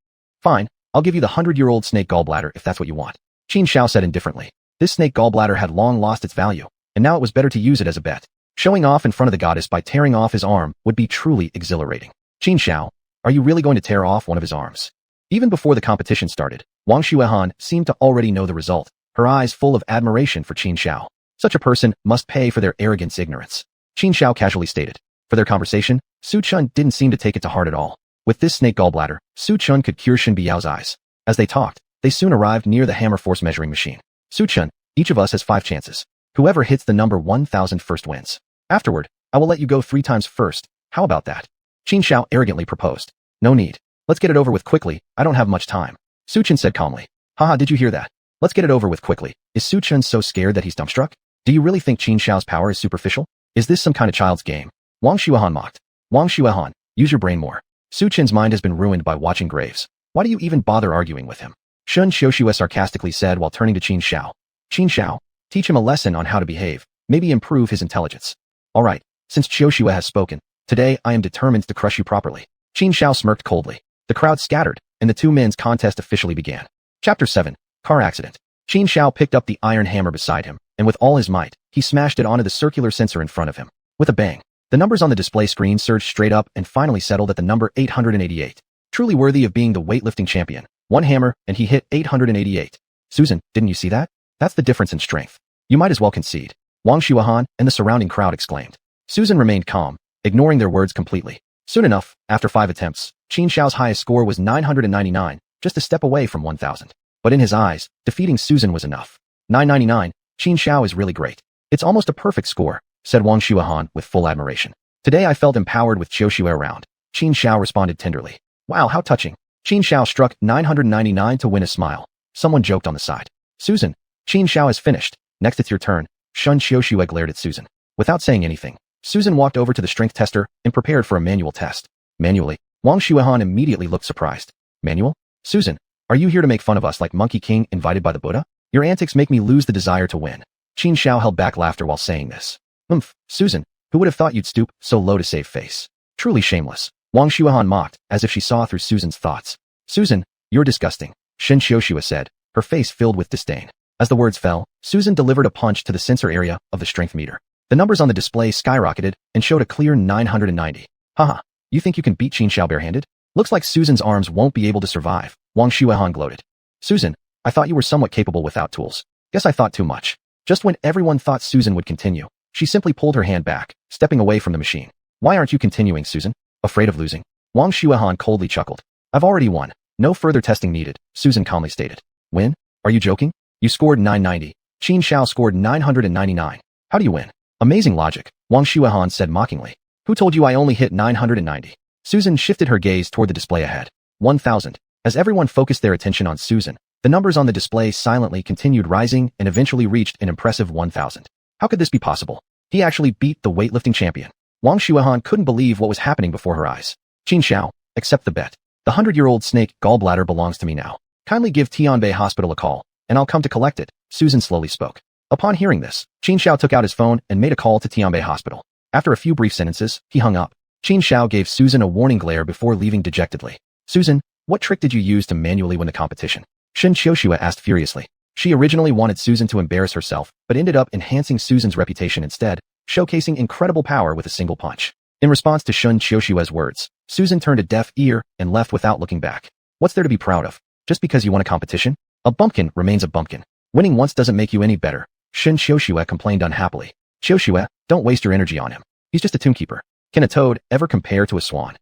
Fine, I'll give you the 100-year-old snake gallbladder if that's what you want. Qin Xiao said indifferently. This snake gallbladder had long lost its value, and now it was better to use it as a bet. Showing off in front of the goddess by tearing off his arm would be truly exhilarating. Qin Xiao, are you really going to tear off one of his arms? Even before the competition started, Wang Xuanhuan seemed to already know the result, her eyes full of admiration for Qin Xiao. Such a person must pay for their arrogance ignorance. Qin Xiao casually stated. For their conversation, Su Chen didn't seem to take it to heart at all. With this snake gallbladder, Su Chen could cure Shen Biao's eyes. As they talked, they soon arrived near the hammer force measuring machine. Su Chen, each of us has 5 chances. Whoever hits the number 1000 first wins. Afterward, I will let you go 3 times first. How about that? Qin Xiao arrogantly proposed. No need. Let's get it over with quickly. I don't have much time. Su Chen said calmly. Haha, did you hear that? Let's get it over with quickly. Is Su Chen so scared that he's dumbstruck? Do you really think Qin Xiao's power is superficial? Is this some kind of child's game? Wang Xuanhuan mocked. Wang Xuanhuan, use your brain more. Su Chen's mind has been ruined by watching graves. Why do you even bother arguing with him? Shen Xiaoxue sarcastically said while turning to Qin Xiao. Qin Xiao, teach him a lesson on how to behave, maybe improve his intelligence. Alright, since Xiaoxue has spoken, today I am determined to crush you properly. Qin Xiao smirked coldly. The crowd scattered, and the two men's contest officially began. Chapter 7. Car Accident. Qin Xiao picked up the iron hammer beside him, and with all his might, he smashed it onto the circular sensor in front of him. With a bang, the numbers on the display screen surged straight up and finally settled at the number 888. Truly worthy of being the weightlifting champion. One hammer, and he hit 888. Susan, didn't you see that? That's the difference in strength. You might as well concede. Wang Xuanhuan and the surrounding crowd exclaimed. Susan remained calm, ignoring their words completely. Soon enough, after 5 attempts, Qin Xiao's highest score was 999, just a step away from 1000. But in his eyes, defeating Susan was enough. 999, Qin Xiao is really great. It's almost a perfect score, said Wang Xuanhuan with full admiration. Today I felt empowered with Xiaoxue around. Qin Xiao responded tenderly. Wow, how touching. Qin Xiao struck 999 to win a smile. Someone joked on the side. Susan, Qin Xiao has finished. Next it's your turn. Shen Xiaoxue glared at Susan. Without saying anything, Susan walked over to the strength tester and prepared for a manual test. Manually, Wang Xuanhuan immediately looked surprised. Manual? Susan, are you here to make fun of us like Monkey King invited by the Buddha? Your antics make me lose the desire to win. Qin Xiao held back laughter while saying this. Susan, who would have thought you'd stoop so low to save face? Truly shameless. Wang Xuanhuan mocked, as if she saw through Susan's thoughts. Susan, you're disgusting, Shen Xiaoxue said, her face filled with disdain. As the words fell, Susan delivered a punch to the sensor area of the strength meter. The numbers on the display skyrocketed and showed a clear 990. Haha, you think you can beat Qin Xiao barehanded? Looks like Susan's arms won't be able to survive, Wang Xuanhuan gloated. Susan, I thought you were somewhat capable without tools. Guess I thought too much. Just when everyone thought Susan would continue, she simply pulled her hand back, stepping away from the machine. Why aren't you continuing, Susan? Afraid of losing? Wang Xuanhuan coldly chuckled. I've already won. No further testing needed, Susan calmly stated. Win? Are you joking? You scored 990. Qin Xiao scored 999. How do you win? Amazing logic, Wang Xuanhuan said mockingly. Who told you I only hit 990? Susan shifted her gaze toward the display ahead. 1000. As everyone focused their attention on Susan, the numbers on the display silently continued rising and eventually reached an impressive 1000. How could this be possible? He actually beat the weightlifting champion. Wang Xuanhuan couldn't believe what was happening before her eyes. Qin Xiao, accept the bet. The 100-year-old snake gallbladder belongs to me now. Kindly give Tianbei Hospital a call, and I'll come to collect it, Susan slowly spoke. Upon hearing this, Qin Xiao took out his phone and made a call to Tianbei Hospital. After a few brief sentences, he hung up. Qin Xiao gave Susan a warning glare before leaving dejectedly. Susan, what trick did you use to manually win the competition? Shen Xiaoxue asked furiously. She originally wanted Susan to embarrass herself, but ended up enhancing Susan's reputation instead, showcasing incredible power with a single punch. In response to Shen Xiaoxue's words, Susan turned a deaf ear and left without looking back. What's there to be proud of? Just because you won a competition? A bumpkin remains a bumpkin. Winning once doesn't make you any better, Shen Xiaoxue complained unhappily. Xiaoxue, don't waste your energy on him. He's just a tombkeeper. Can a toad ever compare to a swan?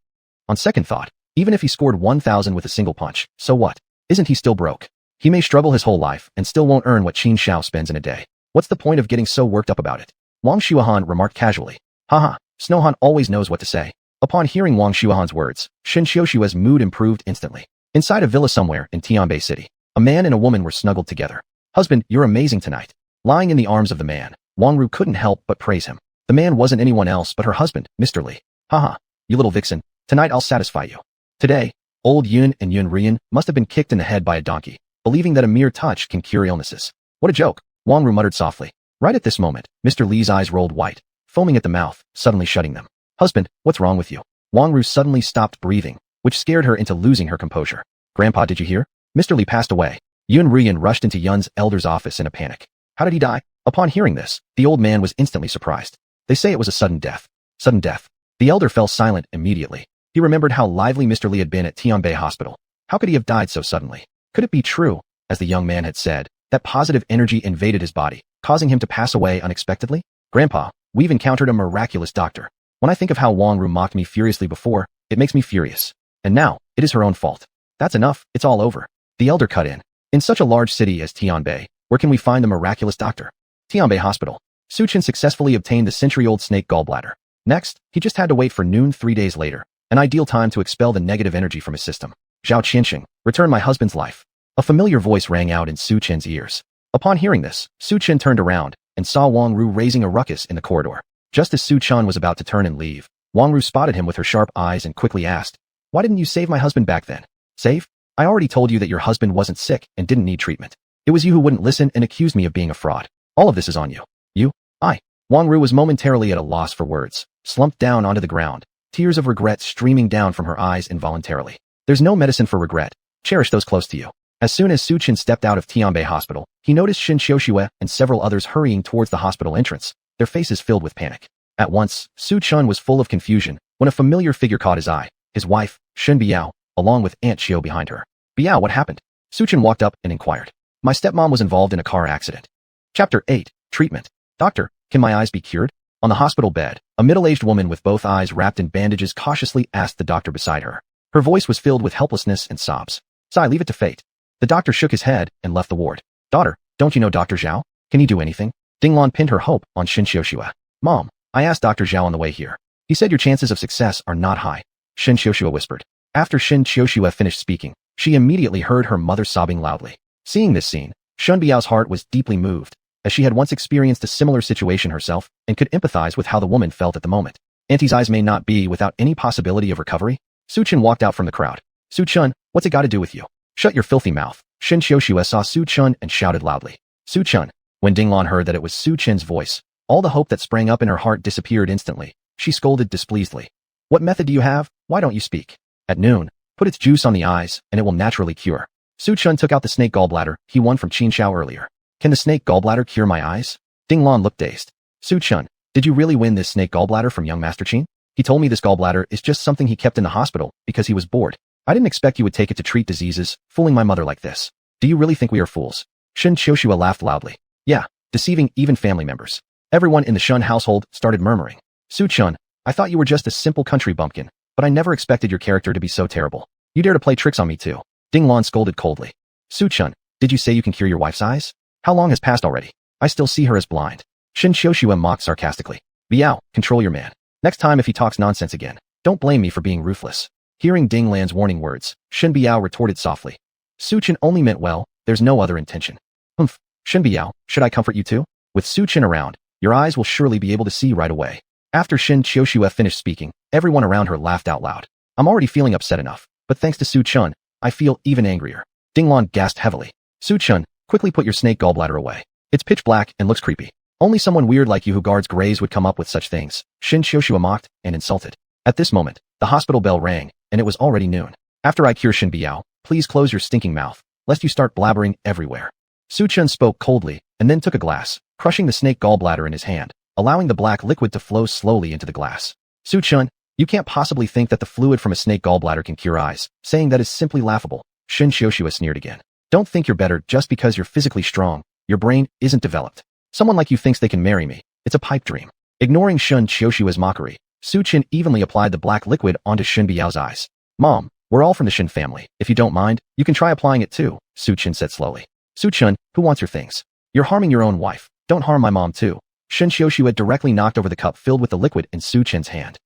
On second thought, even if he scored 1000 with a single punch, so what? Isn't he still broke? He may struggle his whole life and still won't earn what Qin Xiao spends in a day. What's the point of getting so worked up about it? Wang Xuanhuan remarked casually. Haha, Snowhan always knows what to say. Upon hearing Wang Xuanhuan's words, Shen Xiaoxue's mood improved instantly. Inside a villa somewhere in Tianbei City, a man and a woman were snuggled together. Husband, you're amazing tonight. Lying in the arms of the man, Wang Ru couldn't help but praise him. The man wasn't anyone else but her husband, Mr. Li. Haha, you little vixen, tonight I'll satisfy you. Today, old Yun and Yun Rian must have been kicked in the head by a donkey, believing that a mere touch can cure illnesses. What a joke, Wang Ru muttered softly. Right at this moment, Mr. Li's eyes rolled white, foaming at the mouth, suddenly shutting them. Husband, what's wrong with you? Wang Ru suddenly stopped breathing, which scared her into losing her composure. Grandpa, did you hear? Mr. Li passed away. Yun Rian rushed into Yun's elder's office in a panic. How did he die? Upon hearing this, the old man was instantly surprised. They say it was a sudden death. Sudden death. The elder fell silent immediately. He remembered how lively Mr. Li had been at Tianbei Hospital. How could he have died so suddenly? Could it be true, as the young man had said, that positive energy invaded his body, causing him to pass away unexpectedly? Grandpa, we've encountered a miraculous doctor. When I think of how Wang Ru mocked me furiously before, it makes me furious. And now, it is her own fault. That's enough, it's all over. The elder cut in. In such a large city as Tianbei, where can we find the miraculous doctor? Tianbei Hospital. Su Chen successfully obtained the century-old snake gallbladder. Next, he just had to wait for noon 3 days later, an ideal time to expel the negative energy from his system. Zhao Qianxing, return my husband's life. A familiar voice rang out in Su Chen's ears. Upon hearing this, Su Chen turned around and saw Wang Ru raising a ruckus in the corridor. Just as Su Chen was about to turn and leave, Wang Ru spotted him with her sharp eyes and quickly asked, "Why didn't you save my husband back then?" "Save? I already told you that your husband wasn't sick and didn't need treatment. It was you who wouldn't listen and accused me of being a fraud. All of this is on you." "You? I?" Wang Ru was momentarily at a loss for words, slumped down onto the ground, tears of regret streaming down from her eyes involuntarily. There's no medicine for regret. Cherish those close to you. As soon as Su Chen stepped out of Tianbei Hospital, he noticed Shen Xiaoxue and several others hurrying towards the hospital entrance, their faces filled with panic. At once, Su Chen was full of confusion when a familiar figure caught his eye, his wife, Shen Biao, along with Aunt Xiao behind her. "Biao, what happened?" Su Chen walked up and inquired. "My stepmom was involved in a car accident." Chapter 8. Treatment. "Doctor, can my eyes be cured?" On the hospital bed, a middle-aged woman with both eyes wrapped in bandages cautiously asked the doctor beside her. Her voice was filled with helplessness and sobs. "Sigh, leave it to fate." The doctor shook his head and left the ward. "Daughter, don't you know Dr. Zhao? Can he do anything?" Dinglan pinned her hope on Shen Xiaoxue. "Mom, I asked Dr. Zhao on the way here. He said your chances of success are not high," Shen Xiaoxue whispered. After Shen Xiaoxue finished speaking, she immediately heard her mother sobbing loudly. Seeing this scene, Shen Biao's heart was deeply moved. as she had once experienced a similar situation herself and could empathize with how the woman felt at the moment. Auntie's eyes may not be without any possibility of recovery. Su Chen walked out from the crowd. Su Chen, what's it got to do with you? Shut your filthy mouth. Shen Xiuxue saw Su Chen and shouted loudly. Su Chen. When Dinglan heard that it was Su Chen's voice, all the hope that sprang up in her heart disappeared instantly. She scolded displeasedly. What method do you have? Why don't you speak? At noon, put its juice on the eyes, and it will naturally cure. Su Chen took out the snake gallbladder he won from Qin Xiao earlier. Can the snake gallbladder cure my eyes? Dinglan looked dazed. Su Chen, did you really win this snake gallbladder from young Master Qin? He told me this gallbladder is just something he kept in the hospital because he was bored. I didn't expect you would take it to treat diseases, fooling my mother like this. Do you really think we are fools? Shen Xiuxue laughed loudly. Yeah, deceiving even family members. Everyone in the Shen household started murmuring. Su Chen, I thought you were just a simple country bumpkin, but I never expected your character to be so terrible. You dare to play tricks on me too. Dinglan scolded coldly. Su Chen, did you say you can cure your wife's eyes? How long has passed already? I still see her as blind. Shen Xiuxue mocked sarcastically. Biao, control your man. Next time if he talks nonsense again, don't blame me for being ruthless. Hearing Dinglan's warning words, Shen Biao retorted softly. Su Chen only meant well, there's no other intention. Humph, Shen Biao, should I comfort you too? With Su Chen around, your eyes will surely be able to see right away. After Shen Xiuxue finished speaking, everyone around her laughed out loud. I'm already feeling upset enough, but thanks to Su Chen, I feel even angrier. Dinglan gasped heavily. Su Chen, quickly put your snake gallbladder away. It's pitch black and looks creepy. Only someone weird like you who guards graves would come up with such things. Shen Xiuxue mocked and insulted. At this moment, the hospital bell rang, and it was already noon. After I cure Shen Biao, please close your stinking mouth, lest you start blabbering everywhere. Su Chen spoke coldly, and then took a glass, crushing the snake gallbladder in his hand, allowing the black liquid to flow slowly into the glass. Su Chen, you can't possibly think that the fluid from a snake gallbladder can cure eyes, saying that is simply laughable. Shen Xiuxue sneered again. Don't think you're better just because you're physically strong. Your brain isn't developed. Someone like you thinks they can marry me. It's a pipe dream. Ignoring Shen Xiuxue's mockery, Su Chen evenly applied the black liquid onto Shen Biao's eyes. Mom, we're all from the Shen family. If you don't mind, you can try applying it too, Su Chen said slowly. Su Chen, who wants your things? You're harming your own wife. Don't harm my mom too. Shen Xiuxue directly knocked over the cup filled with the liquid in Su Chen's hand.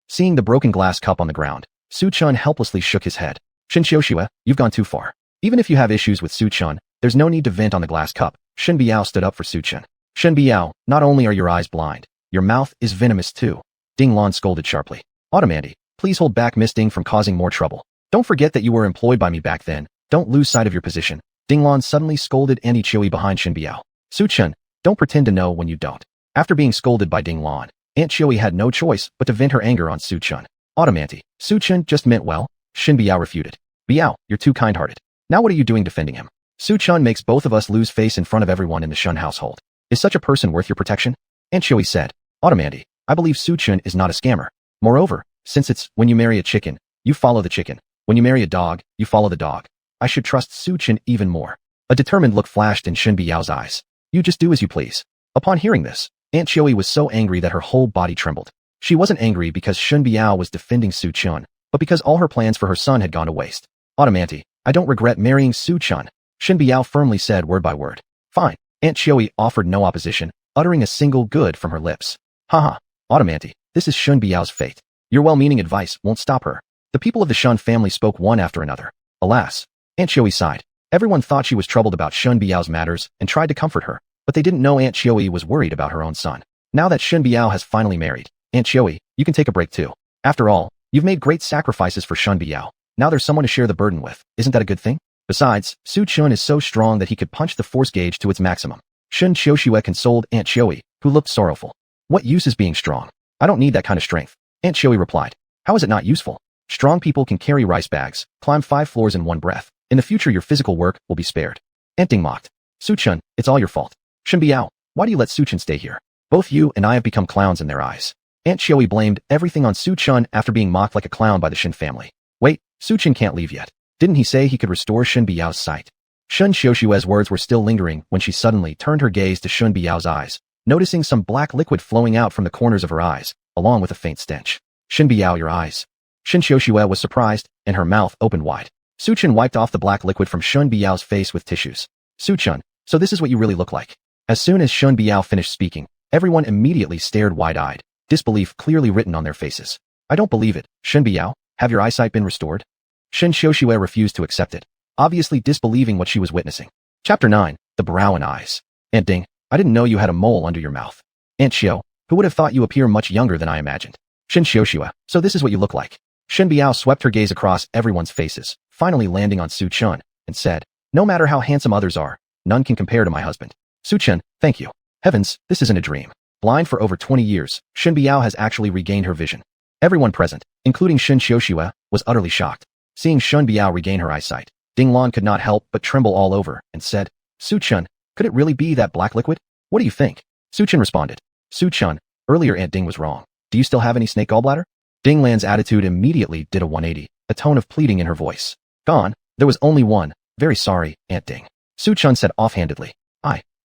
Seeing the broken glass cup on the ground, Su Chen helplessly shook his head. Shen Xiuxue, you've gone too far. Even if you have issues with Su Chen, there's no need to vent on the glass cup. Shen Biao stood up for Su Chen. Shen Biao, not only are your eyes blind, your mouth is venomous too. Dinglan scolded sharply. Automandy, please hold back Miss Ding from causing more trouble. Don't forget that you were employed by me back then. Don't lose sight of your position. Dinglan suddenly scolded Andy Chewy behind Shen Biao. Su Chen, don't pretend to know when you don't. After being scolded by Dinglan, Aunt Chewy had no choice but to vent her anger on Su Chen. Automanty, Su Chen just meant well. Shen Biao refuted. Biao, you're too kind-hearted. Now what are you doing defending him? Su Chen makes both of us lose face in front of everyone in the Shen household. Is such a person worth your protection? Aunt Chewy said. Automandy, I believe Su Chen is not a scammer. Moreover, since it's when you marry a chicken, you follow the chicken. When you marry a dog, you follow the dog. I should trust Su Chen even more. A determined look flashed in Shen Biao's eyes. You just do as you please. Upon hearing this, Aunt Chewy was so angry that her whole body trembled. She wasn't angry because Shen Biao was defending Su Chen, but because all her plans for her son had gone to waste. Automanty, I don't regret marrying Su Chen. Shen Biao firmly said word by word. Fine. Aunt Chewy offered no opposition, uttering a single good from her lips. Haha. Automanty, this is Shen Biao's fate. Your well-meaning advice won't stop her. The people of the Shen family spoke one after another. Alas. Aunt Chewy sighed. Everyone thought she was troubled about Shen Biao's matters and tried to comfort her, but they didn't know Aunt Chewy was worried about her own son. Now that Shen Biao has finally married, Aunt Chewy, you can take a break too. After all, you've made great sacrifices for Shen Biao. Now there's someone to share the burden with. Isn't that a good thing? Besides, Su Chen is so strong that he could punch the force gauge to its maximum. Shen Xiuxue consoled Aunt Chewy, who looked sorrowful. What use is being strong? I don't need that kind of strength. Aunt Chewy replied. How is it not useful? Strong people can carry rice bags, climb 5 floors in one breath. In the future your physical work will be spared. Aunt Ding mocked. Su Chen, it's all your fault. Shen Biao, why do you let Su Chen stay here? Both you and I have become clowns in their eyes. Aunt Chewy blamed everything on Su Chen after being mocked like a clown by the Shen family. Wait, Su Chen can't leave yet. Didn't he say he could restore Shen Biao's sight? Shen Xiuxue's words were still lingering when she suddenly turned her gaze to Shen Biao's eyes, noticing some black liquid flowing out from the corners of her eyes, along with a faint stench. Shen Biao, your eyes. Shen Xiuxue was surprised, and her mouth opened wide. Su Chen wiped off the black liquid from Shen Biao's face with tissues. Su Chen, so this is what you really look like. As soon as Shen Biao finished speaking, everyone immediately stared wide-eyed, disbelief clearly written on their faces. I don't believe it. Shen Biao, have your eyesight been restored? Shen Xiuxue refused to accept it, obviously disbelieving what she was witnessing. Chapter 9, The Brow and Eyes. Aunt Ding, I didn't know you had a mole under your mouth. Aunt Xiao, who would have thought you appear much younger than I imagined? Shen Xiaoxua, so this is what you look like. Shen Biao swept her gaze across everyone's faces, finally landing on Su Chun, and said, no matter how handsome others are, none can compare to my husband. Su Chen, thank you. Heavens, this isn't a dream. Blind for over 20 years, Shen Biao has actually regained her vision. Everyone present, including Shen Xiaoxua, was utterly shocked. Seeing Shen Biao regain her eyesight, Ding Lan could not help but tremble all over and said, Su Chun, could it really be that black liquid? What do you think? Su Chen responded, Su Chun, earlier Aunt Ding was wrong. Do you still have any snake gallbladder? Ding Lan's attitude immediately did a 180, a tone of pleading in her voice. Gone, there was only one. Very sorry, Aunt Ding. Su Chun said offhandedly.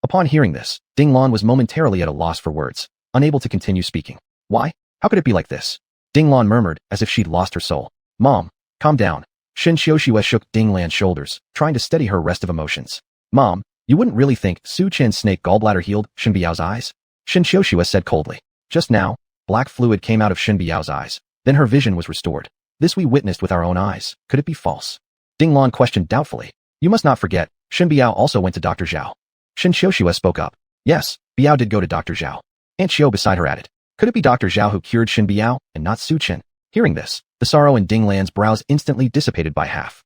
Upon hearing this, Ding Lan was momentarily at a loss for words, unable to continue speaking. Why? How could it be like this? Ding Lan murmured as if she'd lost her soul. Mom, calm down. Shen Xiaoxua shook Ding Lan's shoulders, trying to steady her rest of emotions. Mom, you wouldn't really think Su Chen's snake gallbladder healed Shen Biao's eyes? Shen Xiaoxua said coldly. Just now, black fluid came out of Shen Biao's eyes. Then her vision was restored. This we witnessed with our own eyes. Could it be false? Ding Lan questioned doubtfully. You must not forget, Shen Biao also went to Dr. Zhao. Shen Xiaoxua spoke up. Yes, Biao did go to Dr. Zhao. Aunt Xiao beside her added. Could it be Dr. Zhao who cured Shen Biao, and not Su Chen? Hearing this, the sorrow in Ding Lan's brows instantly dissipated by half.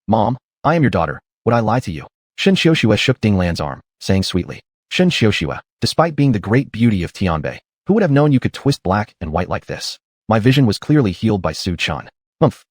Mom, I am your daughter. Would I lie to you? Shen Xiaoxua shook Ding Lan's arm, saying sweetly. Shen Xiaoxua, despite being the great beauty of Tianbei, who would have known you could twist black and white like this? My vision was clearly healed by Su Chen.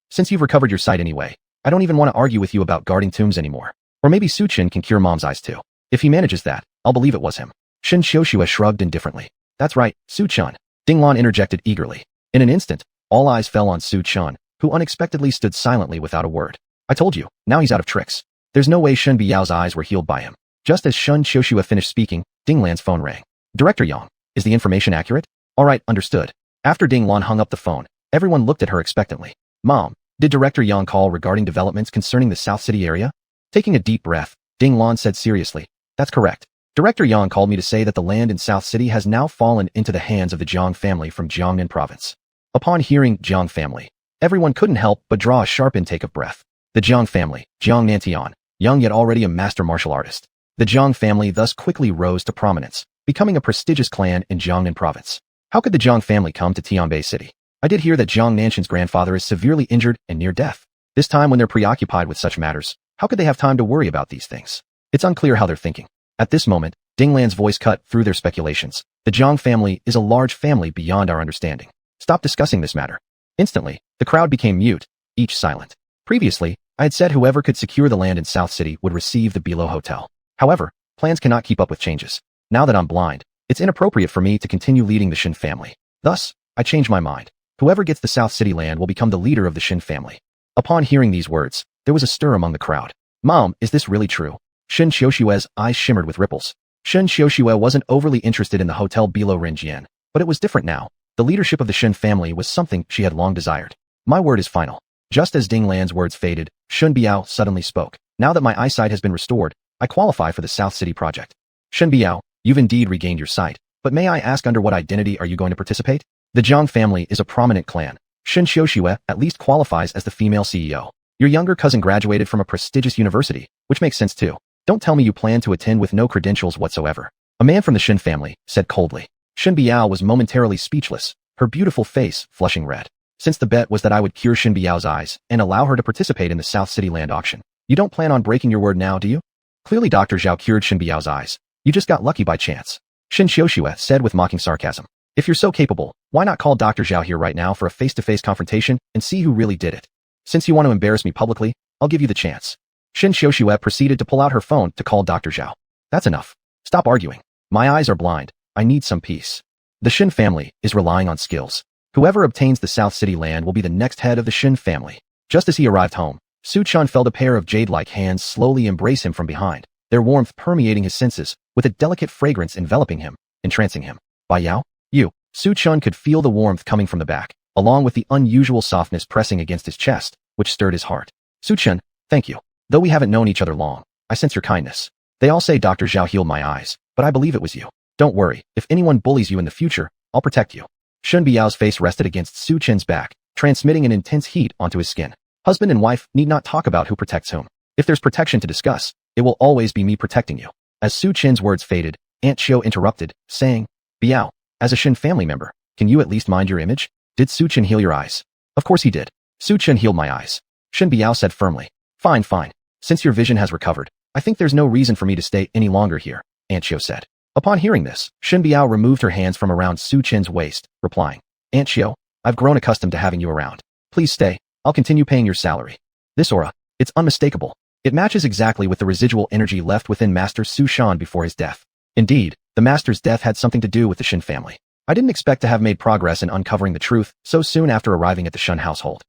Since you've recovered your sight anyway, I don't even want to argue with you about guarding tombs anymore. Or maybe Su Chen can cure Mom's eyes too. If he manages that, I'll believe it was him. Shen Xiaoxua shrugged indifferently. That's right, Su Chen. Ding Lan interjected eagerly. In an instant, all eyes fell on Su Chen, who unexpectedly stood silently without a word. I told you, now he's out of tricks. There's no way Shen Biao's eyes were healed by him. Just as Shen Xiaoxua finished speaking, Ding Lan's phone rang. Director Yang, is the information accurate? All right, understood. After Ding Lan hung up the phone, everyone looked at her expectantly. Mom, did Director Yang call regarding developments concerning the South City area? Taking a deep breath, Ding Lan said seriously. That's correct. Director Yang called me to say that the land in South City has now fallen into the hands of the Jiang family from Jiangnan province. Upon hearing Jiang family, everyone couldn't help but draw a sharp intake of breath. The Jiang family, Jiang Nantian, young yet already a master martial artist. The Jiang family thus quickly rose to prominence, becoming a prestigious clan in Jiangnan province. How could the Jiang family come to Tianbei City? I did hear that Jiang Nanshan's grandfather is severely injured and near death. This time when they're preoccupied with such matters, how could they have time to worry about these things? It's unclear how they're thinking. At this moment, Ding Lan's voice cut through their speculations. The Jiang family is a large family beyond our understanding. Stop discussing this matter. Instantly, the crowd became mute, each silent. Previously, I had said whoever could secure the land in South City would receive the Bilo Hotel. However, plans cannot keep up with changes. Now that I'm blind, it's inappropriate for me to continue leading the Shen family. Thus, I changed my mind. Whoever gets the South City land will become the leader of the Shen family. Upon hearing these words, there was a stir among the crowd. Mom, is this really true? Shen Xiaoxua's eyes shimmered with ripples. Shen Xiaoxua wasn't overly interested in the Hotel Bilo Renjian, but it was different now. The leadership of the Shen family was something she had long desired. My word is final. Just as Ding Lan's words faded, Shen Biao suddenly spoke. Now that my eyesight has been restored, I qualify for the South City project. Shen Biao, you've indeed regained your sight, but may I ask under what identity are you going to participate? The Jiang family is a prominent clan. Shen Xiaoxua at least qualifies as the female CEO. Your younger cousin graduated from a prestigious university, which makes sense too. Don't tell me you plan to attend with no credentials whatsoever. A man from the Shen family said coldly. Shen Biao was momentarily speechless, her beautiful face flushing red. Since the bet was that I would cure Shen Biao's eyes and allow her to participate in the South City land auction, you don't plan on breaking your word now, do you? Clearly Dr. Zhao cured Shen Biao's eyes. You just got lucky by chance. Shen Xiaoxua said with mocking sarcasm. If you're so capable, why not call Dr. Zhao here right now for a face-to-face confrontation and see who really did it? Since you want to embarrass me publicly, I'll give you the chance. Shen Xiaoxua proceeded to pull out her phone to call Dr. Zhao. That's enough. Stop arguing. My eyes are blind. I need some peace. The Shen family is relying on skills. Whoever obtains the South City land will be the next head of the Shen family. Just as he arrived home, Su Chun felt a pair of jade-like hands slowly embrace him from behind, their warmth permeating his senses, with a delicate fragrance enveloping him, entrancing him. Bai Yao? You. Su Chun could feel the warmth coming from the back, along with the unusual softness pressing against his chest, which stirred his heart. Su Chun, thank you. Though we haven't known each other long, I sense your kindness. They all say Dr. Zhao healed my eyes, but I believe it was you. Don't worry, if anyone bullies you in the future, I'll protect you. Shen Biao's face rested against Su Chen's back, transmitting an intense heat onto his skin. Husband and wife need not talk about who protects whom. If there's protection to discuss, it will always be me protecting you. As Su Chen's words faded, Aunt Xiao interrupted, saying, Biao, as a Shen family member, can you at least mind your image? Did Su Chen heal your eyes? Of course he did. Su Chen healed my eyes. Shen Biao said firmly. Fine, fine. Since your vision has recovered, I think there's no reason for me to stay any longer here, Aunt Xiao said. Upon hearing this, Shen Biao removed her hands from around Su Chen's waist, replying, Aunt Xiao, I've grown accustomed to having you around. Please stay. I'll continue paying your salary. This aura, it's unmistakable. It matches exactly with the residual energy left within Master Su Shan before his death. Indeed, the Master's death had something to do with the Shen family. I didn't expect to have made progress in uncovering the truth so soon after arriving at the Shen household.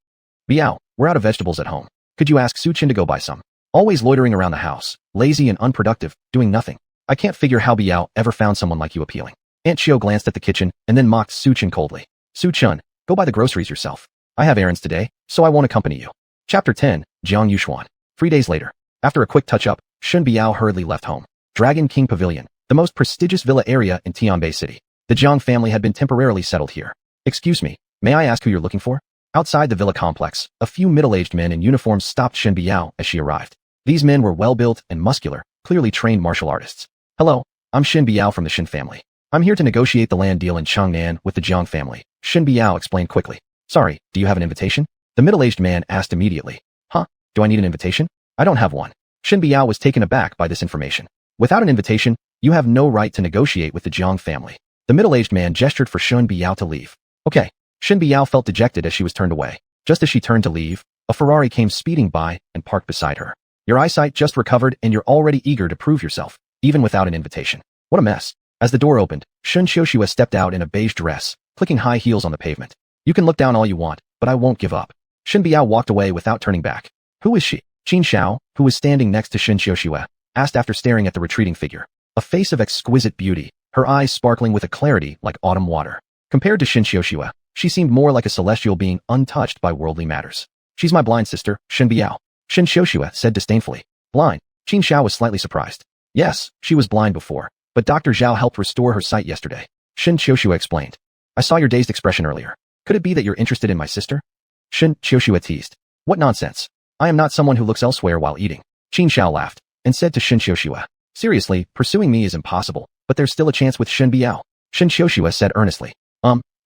Biao, we're out of vegetables at home. Could you ask Su Chen to go buy some? Always loitering around the house, lazy and unproductive, doing nothing. I can't figure how Biao ever found someone like you appealing. Aunt Xiao glanced at the kitchen and then mocked Su Chen coldly. Su Chen, go buy the groceries yourself. I have errands today, so I won't accompany you. Chapter 10, xuanhuan. 3 days later, after a quick touch-up, Shen Biao hurriedly left home. Dragon King Pavilion, the most prestigious villa area in Tianbei City. The Jiang family had been temporarily settled here. Excuse me, may I ask who you're looking for? Outside the villa complex, a few middle-aged men in uniforms stopped Shen Biao as she arrived. These men were well-built and muscular, clearly trained martial artists. Hello, I'm Shen Biao from the Shen family. I'm here to negotiate the land deal in Changnan with the Jiang family, Shen Biao explained quickly. Sorry, do you have an invitation? The middle-aged man asked immediately. Huh, do I need an invitation? I don't have one. Shen Biao was taken aback by this information. Without an invitation, you have no right to negotiate with the Jiang family. The middle-aged man gestured for Shen Biao to leave. Okay. Shen Biao felt dejected as she was turned away. Just as she turned to leave, a Ferrari came speeding by and parked beside her. Your eyesight just recovered and you're already eager to prove yourself, even without an invitation. What a mess. As the door opened, Shen Xiaoxue stepped out in a beige dress, clicking high heels on the pavement. You can look down all you want, but I won't give up. Shen Biao walked away without turning back. Who is she? Qin Xiao, who was standing next to Shen Xiaoxue, asked after staring at the retreating figure. A face of exquisite beauty, her eyes sparkling with a clarity like autumn water. Compared to Shen Xiaoxue, she seemed more like a celestial being untouched by worldly matters. She's my blind sister, Shen Biao. Shen Xiaoxue said disdainfully. Blind? Qin Xiao was slightly surprised. Yes, she was blind before, but Dr. Zhao helped restore her sight yesterday. Shen Xiaoxue explained. I saw your dazed expression earlier. Could it be that you're interested in my sister? Shen Xiaoxue teased. What nonsense. I am not someone who looks elsewhere while eating. Qin Xiao laughed and said to Shen Xiaoxue. Seriously, pursuing me is impossible, but there's still a chance with Shen Biao. Shen Xiaoxue said earnestly.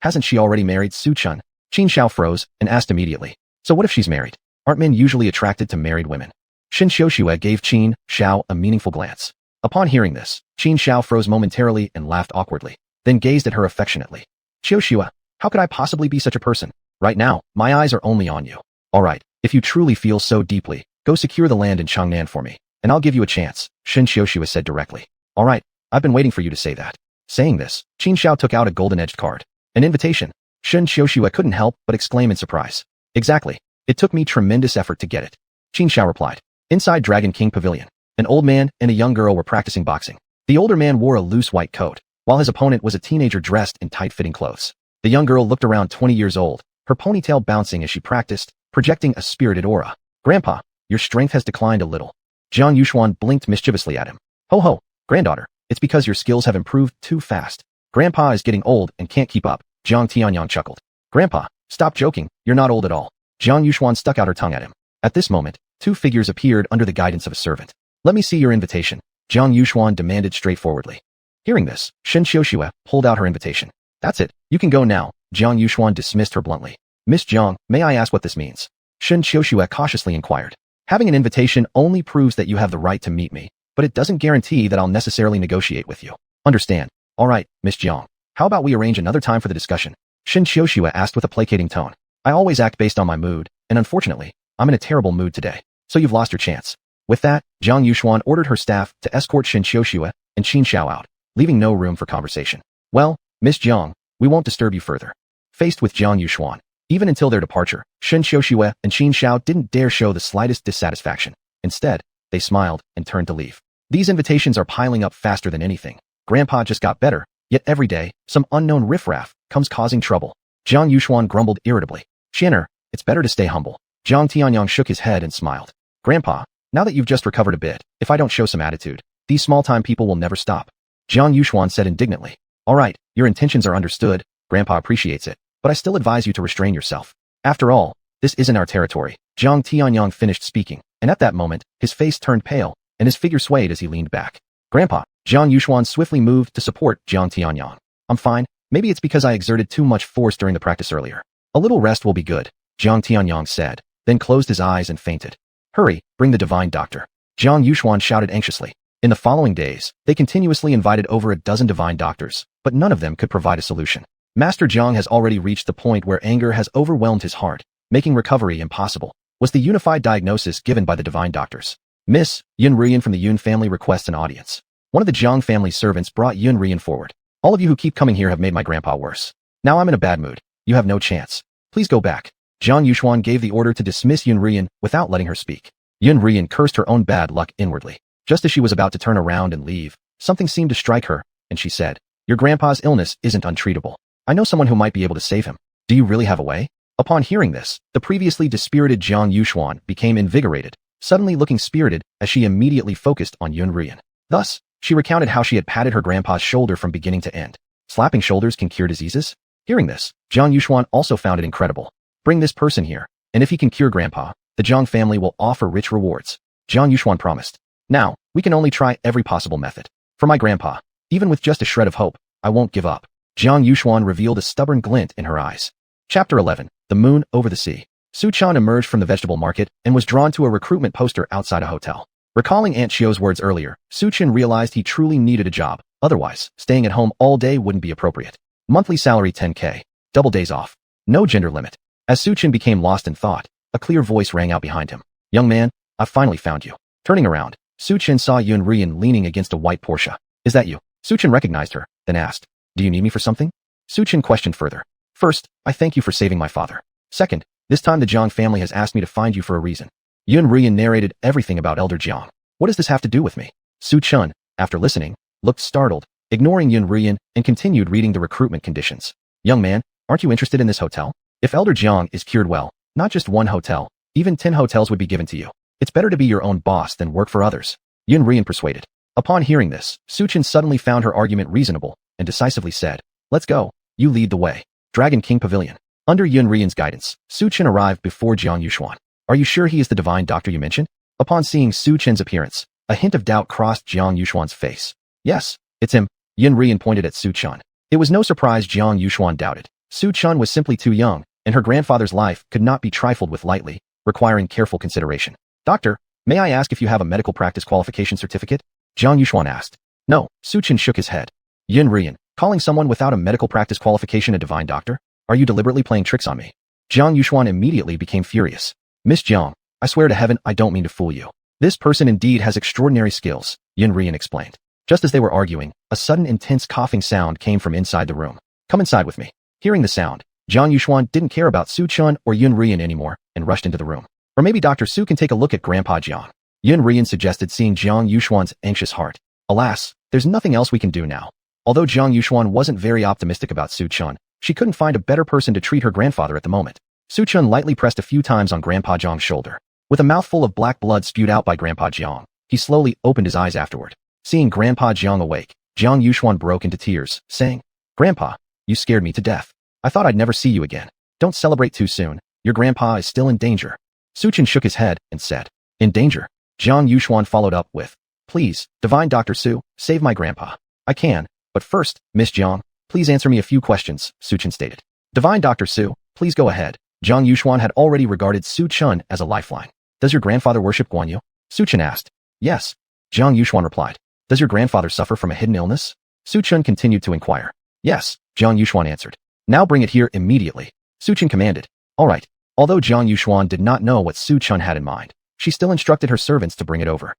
Hasn't she already married Su Chen? Qin Xiao froze and asked immediately. So what if she's married? Aren't men usually attracted to married women? Shen Xiaoxue gave Qin Xiao a meaningful glance. Upon hearing this, Qin Xiao froze momentarily and laughed awkwardly, then gazed at her affectionately. Xiaoxue, how could I possibly be such a person? Right now, my eyes are only on you. Alright, if you truly feel so deeply, go secure the land in Changnan for me, and I'll give you a chance, Shen Xiaoxue said directly. Alright, I've been waiting for you to say that. Saying this, Qin Xiao took out a golden-edged card. An invitation. Shen Xiaoxue couldn't help but exclaim in surprise. Exactly. It took me tremendous effort to get it. Qin Xiao replied. Inside Dragon King Pavilion, an old man and a young girl were practicing boxing. The older man wore a loose white coat, while his opponent was a teenager dressed in tight-fitting clothes. The young girl looked around 20 years old, her ponytail bouncing as she practiced, projecting a spirited aura. Grandpa, your strength has declined a little. Xuanhuan blinked mischievously at him. Ho ho, granddaughter, it's because your skills have improved too fast. Grandpa is getting old and can't keep up, Jiang Tianyang chuckled. Grandpa, stop joking, you're not old at all. Xuanhuan stuck out her tongue at him. At this moment, two figures appeared under the guidance of a servant. Let me see your invitation, Xuanhuan demanded straightforwardly. Hearing this, Shen Xiaoxue pulled out her invitation. That's it, you can go now, Xuanhuan dismissed her bluntly. Miss Jiang, may I ask what this means? Shen Xiaoxue cautiously inquired. Having an invitation only proves that you have the right to meet me, but it doesn't guarantee that I'll necessarily negotiate with you. Understand? Alright, Miss Jiang. How about we arrange another time for the discussion? Shen Xiaoxue asked with a placating tone. I always act based on my mood, and unfortunately, I'm in a terrible mood today, so you've lost your chance. With that, Xuanhuan ordered her staff to escort Shen Xiaoxue and Qin Xiao out, leaving no room for conversation. Well, Miss Jiang, we won't disturb you further. Faced with Xuanhuan, even until their departure, Shen Xiaoxue and Qin Xiao didn't dare show the slightest dissatisfaction. Instead, they smiled and turned to leave. These invitations are piling up faster than anything. Grandpa just got better, yet every day, some unknown riffraff comes causing trouble. Xuanhuan grumbled irritably. Shenner, it's better to stay humble. Jiang Tianyang shook his head and smiled. Grandpa, now that you've just recovered a bit, if I don't show some attitude, these small-time people will never stop. Xuanhuan said indignantly. Alright, your intentions are understood, Grandpa appreciates it, but I still advise you to restrain yourself. After all, this isn't our territory. Jiang Tianyang finished speaking, and at that moment, his face turned pale, and his figure swayed as he leaned back. Grandpa, Jiang Yuxuan swiftly moved to support Jiang Tianyang. I'm fine. Maybe it's because I exerted too much force during the practice earlier. A little rest will be good, Jiang Tianyang said, then closed his eyes and fainted. Hurry, bring the divine doctor. Jiang Yuxuan shouted anxiously. In the following days, they continuously invited over a dozen divine doctors, but none of them could provide a solution. Master Jiang has already reached the point where anger has overwhelmed his heart, making recovery impossible, was the unified diagnosis given by the divine doctors. Miss Yun Rian from the Yun family requests an audience. One of the Jiang family servants brought Yun Rian forward. All of you who keep coming here have made my grandpa worse. Now I'm in a bad mood. You have no chance. Please go back. Jiang Yuxuan gave the order to dismiss Yun Rian without letting her speak. Yun Rian cursed her own bad luck inwardly. Just as she was about to turn around and leave, something seemed to strike her, and she said, Your grandpa's illness isn't untreatable. I know someone who might be able to save him. Do you really have a way? Upon hearing this, the previously dispirited Jiang Yuxuan became invigorated, suddenly looking spirited as she immediately focused on Yun Rian. Thus, she recounted how she had patted her grandpa's shoulder from beginning to end. Slapping shoulders can cure diseases? Hearing this, Jiang Yuxuan also found it incredible. Bring this person here, and if he can cure grandpa, the Jiang family will offer rich rewards. Jiang Yuxuan promised. Now, we can only try every possible method. For my grandpa, even with just a shred of hope, I won't give up. Jiang Yuxuan revealed a stubborn glint in her eyes. Chapter 11. The Moon Over the Sea. Su Chan emerged from the vegetable market and was drawn to a recruitment poster outside a hotel. Recalling Aunt Xiao's words earlier, Su Chan realized he truly needed a job, otherwise, staying at home all day wouldn't be appropriate. Monthly salary 10K. Double days off. No gender limit. As Su Chan became lost in thought, a clear voice rang out behind him. Young man, I've finally found you. Turning around, Su Chan saw Yun Rian leaning against a white Porsche. Is that you? Su Chan recognized her, then asked. Do you need me for something? Su Chan questioned further. First, I thank you for saving my father. Second, this time the Jiang family has asked me to find you for a reason. Yun Rian narrated everything about Elder Jiang. What does this have to do with me? Su Chan, after listening, looked startled, ignoring Yun Rian, and continued reading the recruitment conditions. Young man, aren't you interested in this hotel? If Elder Jiang is cured well, not just one hotel, even 10 hotels would be given to you. It's better to be your own boss than work for others. Yun Rian persuaded. Upon hearing this, Su Chan suddenly found her argument reasonable, and decisively said, Let's go. You lead the way. Dragon King Pavilion. Under Yun Rian's guidance, Su Chan arrived before Jiang Yuxuan. Are you sure he is the divine doctor you mentioned? Upon seeing Su Chan's appearance, a hint of doubt crossed Jiang Yuxuan's face. Yes, it's him. Yun Rian pointed at Su Chan. It was no surprise Jiang Yuxuan doubted. Su Chan was simply too young, and her grandfather's life could not be trifled with lightly, requiring careful consideration. Doctor, may I ask if you have a medical practice qualification certificate? Jiang Yuxuan asked. No, Su Chan shook his head. Yun Rian, calling someone without a medical practice qualification a divine doctor? Are you deliberately playing tricks on me? Jiang Yuxuan immediately became furious. Miss Jiang, I swear to heaven I don't mean to fool you. This person indeed has extraordinary skills, Yun Rian explained. Just as they were arguing, a sudden intense coughing sound came from inside the room. Come inside with me. Hearing the sound, Jiang Yuxuan didn't care about Su Chan or Yun Rian anymore and rushed into the room. Or maybe Dr. Su can take a look at Grandpa Jiang. Yun Rian suggested, seeing Jiang Yuxuan's anxious heart. Alas, there's nothing else we can do now. Although Jiang Yuxuan wasn't very optimistic about Su Chan, she couldn't find a better person to treat her grandfather at the moment. Su Chan lightly pressed a few times on Grandpa Jiang's shoulder. With a mouthful of black blood spewed out by Grandpa Jiang, he slowly opened his eyes afterward. Seeing Grandpa Jiang awake, Jiang Yuxuan broke into tears, saying, Grandpa, you scared me to death. I thought I'd never see you again. Don't celebrate too soon. Your grandpa is still in danger. Su Chan shook his head and said, In danger? Jiang Yuxuan followed up with, Please, Divine Dr. Su, save my grandpa. I can, but first, Miss Jiang, please answer me a few questions, Su Chan stated. Divine Dr. Su, please go ahead. Jiang Yuxuan had already regarded Su Chan as a lifeline. Does your grandfather worship Guan Yu? Su Chan asked. Yes. Jiang Yuxuan replied. Does your grandfather suffer from a hidden illness? Su Chan continued to inquire. Yes, Jiang Yuxuan answered. Now bring it here immediately. Su Chan commanded. All right. Although Jiang Yuxuan did not know what Su Chan had in mind, she still instructed her servants to bring it over.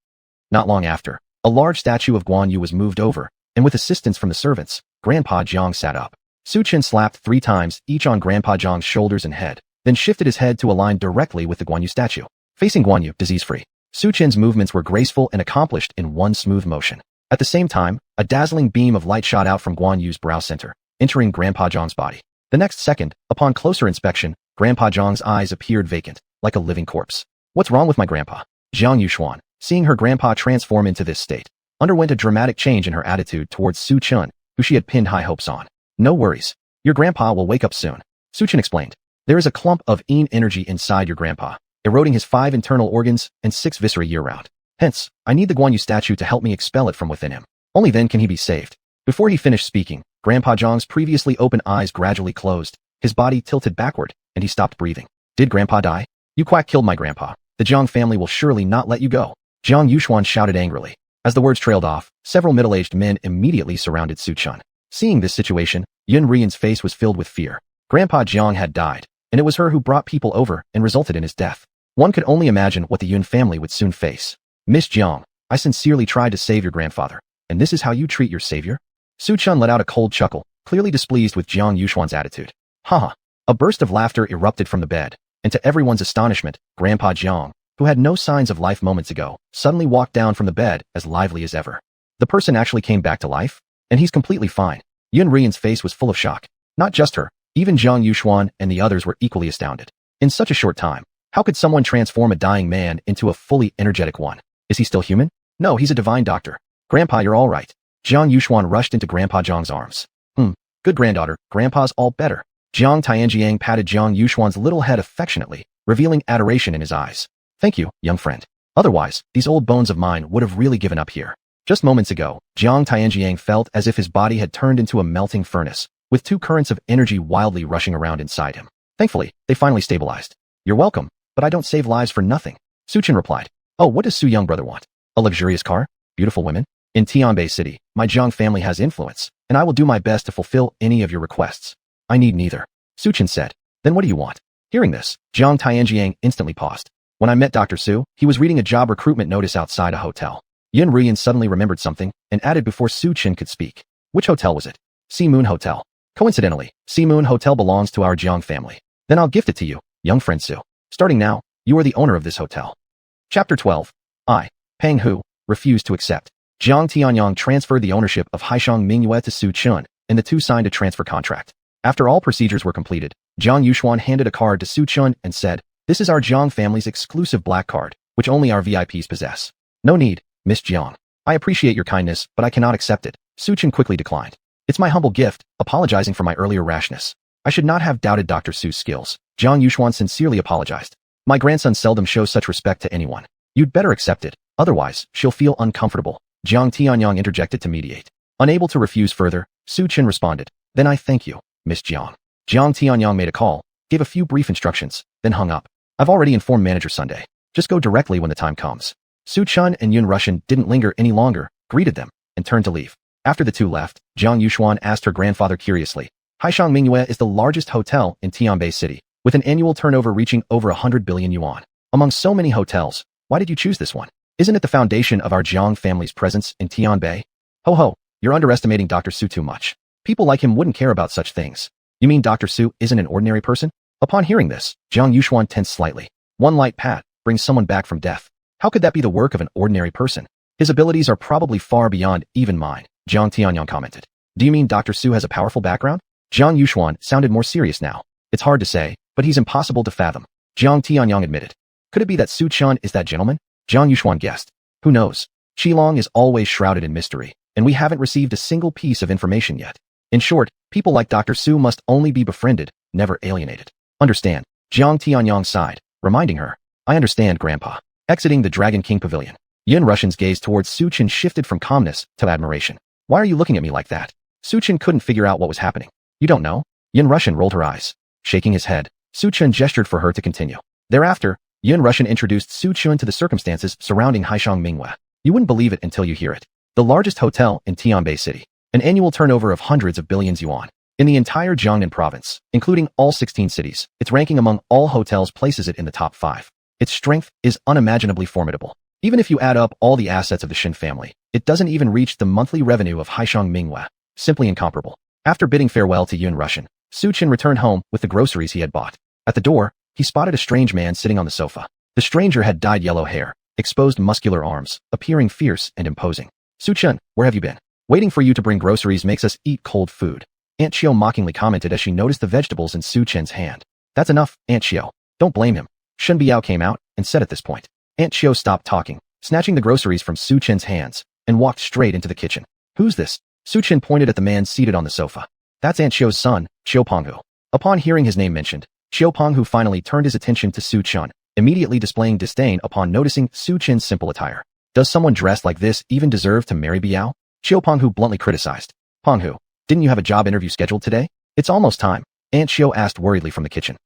Not long after, a large statue of Guan Yu was moved over, and with assistance from the servants, Grandpa Jiang sat up. Su Chan slapped 3 times, each on Grandpa Jiang's shoulders and head, then shifted his head to align directly with the Guan Yu statue. Facing Guan Yu, disease-free, Su Chan's movements were graceful and accomplished in one smooth motion. At the same time, a dazzling beam of light shot out from Guan Yu's brow center, entering Grandpa Jiang's body. The next second, upon closer inspection, Grandpa Jiang's eyes appeared vacant, like a living corpse. What's wrong with my grandpa? Jiang Yuxuan, seeing her grandpa transform into this state, underwent a dramatic change in her attitude towards Su Chan, who she had pinned high hopes on. No worries. Your grandpa will wake up soon. Su Chan explained. There is a clump of yin energy inside your grandpa, eroding his 5 internal organs and 6 viscera year-round. Hence, I need the Guanyu statue to help me expel it from within him. Only then can he be saved. Before he finished speaking, Grandpa Zhang's previously open eyes gradually closed, his body tilted backward, and he stopped breathing. Did Grandpa die? You quack killed my grandpa. The Zhang family will surely not let you go. Jiang Yuxuan shouted angrily. As the words trailed off, several middle-aged men immediately surrounded Su Chun. Seeing this situation, Yun Rian's face was filled with fear. Grandpa Jiang had died, and it was her who brought people over and resulted in his death. One could only imagine what the Yun family would soon face. Miss Jiang, I sincerely tried to save your grandfather, and this is how you treat your savior? Su Chun let out a cold chuckle, clearly displeased with Jiang Yuxuan's attitude. Haha. A burst of laughter erupted from the bed, and to everyone's astonishment, Grandpa Jiang, who had no signs of life moments ago, suddenly walked down from the bed as lively as ever. The person actually came back to life? And he's completely fine. Yun Rian's face was full of shock. Not just her, even Jiang Yuxuan and the others were equally astounded. In such a short time, how could someone transform a dying man into a fully energetic one? Is he still human? No, he's a divine doctor. Grandpa, you're all right. Jiang Yuxuan rushed into Grandpa Zhang's arms. Good granddaughter, Grandpa's all better. Jiang Tianjiang patted Jiang Yuxuan's little head affectionately, revealing adoration in his eyes. Thank you, young friend. Otherwise, these old bones of mine would have really given up here. Just moments ago, Jiang Tianjiang felt as if his body had turned into a melting furnace, with two currents of energy wildly rushing around inside him. Thankfully, they finally stabilized. You're welcome, but I don't save lives for nothing. Su Chen replied. Oh, what does Su Young brother want? A luxurious car? Beautiful women? In Tianbei City, my Jiang family has influence, and I will do my best to fulfill any of your requests. I need neither. Su Chen said. Then what do you want? Hearing this, Jiang Tianjiang instantly paused. When I met Dr. Su, he was reading a job recruitment notice outside a hotel. Yun Rian suddenly remembered something and added before Su Chen could speak. Which hotel was it? Sea Moon Hotel. Coincidentally, Sea Moon Hotel belongs to our Jiang family. Then I'll gift it to you, young friend Su. Starting now, you are the owner of this hotel. Chapter 12. I, Peng Hu, refused to accept. Jiang Tianyang transferred the ownership of Haishang Mingyue to Su Chun, and the two signed a transfer contract. After all procedures were completed, Jiang Yuxuan handed a card to Su Chun and said, This is our Jiang family's exclusive black card, which only our VIPs possess. No need, Miss Jiang. I appreciate your kindness, but I cannot accept it. Su Chen quickly declined. It's my humble gift, apologizing for my earlier rashness. I should not have doubted Dr. Su's skills. Jiang Yuxuan sincerely apologized. My grandson seldom shows such respect to anyone. You'd better accept it, otherwise, she'll feel uncomfortable. Jiang Tianyang interjected to mediate. Unable to refuse further, Su Chen responded. Then I thank you, Miss Jiang. Jiang Tianyang made a call, gave a few brief instructions, then hung up. I've already informed Manager Sunday. Just go directly when the time comes. Su Chun and Yun Russian didn't linger any longer, greeted them, and turned to leave. After the two left, Jiang Yuxuan asked her grandfather curiously. Haishang Mingyue is the largest hotel in Tianbei City, with an annual turnover reaching over 100 billion yuan. Among so many hotels, why did you choose this one? Isn't it the foundation of our Jiang family's presence in Tianbei? Ho ho, you're underestimating Dr. Su too much. People like him wouldn't care about such things. You mean Dr. Su isn't an ordinary person? Upon hearing this, Jiang Yuxuan tensed slightly. One light pat brings someone back from death. How could that be the work of an ordinary person? His abilities are probably far beyond even mine, Jiang Tianyang commented. Do you mean Dr. Su has a powerful background? Jiang Yuxuan sounded more serious now. It's hard to say, but he's impossible to fathom. Jiang Tianyang admitted. Could it be that Su Chun is that gentleman? Jiang Yuxuan guessed. Who knows? Qilong is always shrouded in mystery, and we haven't received a single piece of information yet. In short, people like Dr. Su must only be befriended, never alienated. Understand? Jiang Tianyang sighed, reminding her. I understand, Grandpa. Exiting the Dragon King Pavilion, Yun Russian's gaze towards Su Chen shifted from calmness to admiration. Why are you looking at me like that? Su Chen couldn't figure out what was happening. You don't know? Yun Russian rolled her eyes. Shaking his head, Su Chen gestured for her to continue. Thereafter, Yun Russian introduced Su Chen to the circumstances surrounding Haishang Mingyue. You wouldn't believe it until you hear it. The largest hotel in Tianbei City. An annual turnover of hundreds of billions yuan. In the entire Jiangnan province, including all 16 cities, its ranking among all hotels places it in the top 5. Its strength is unimaginably formidable. Even if you add up all the assets of the Shen family, it doesn't even reach the monthly revenue of Haishang Mingyue. Simply incomparable. After bidding farewell to Yun Russian, Su Chen returned home with the groceries he had bought. At the door, he spotted a strange man sitting on the sofa. The stranger had dyed yellow hair, exposed muscular arms, appearing fierce and imposing. Su Chen, where have you been? Waiting for you to bring groceries makes us eat cold food. Aunt Qiu mockingly commented as she noticed the vegetables in Su Chen's hand. That's enough, Aunt Qiu. Don't blame him. Shen Biao came out and said at this point. Aunt Qiu stopped talking, snatching the groceries from Su Chen's hands, and walked straight into the kitchen. Who's this? Su Chen pointed at the man seated on the sofa. That's Aunt Qiu's son, Qiu Penghu. Upon hearing his name mentioned, Qiu Penghu finally turned his attention to Su Chen, immediately displaying disdain upon noticing Su Chen's simple attire. Does someone dressed like this even deserve to marry Biao? Xiao Penghu bluntly criticized. Penghu, didn't you have a job interview scheduled today? It's almost time, Aunt Xiao asked worriedly from the kitchen.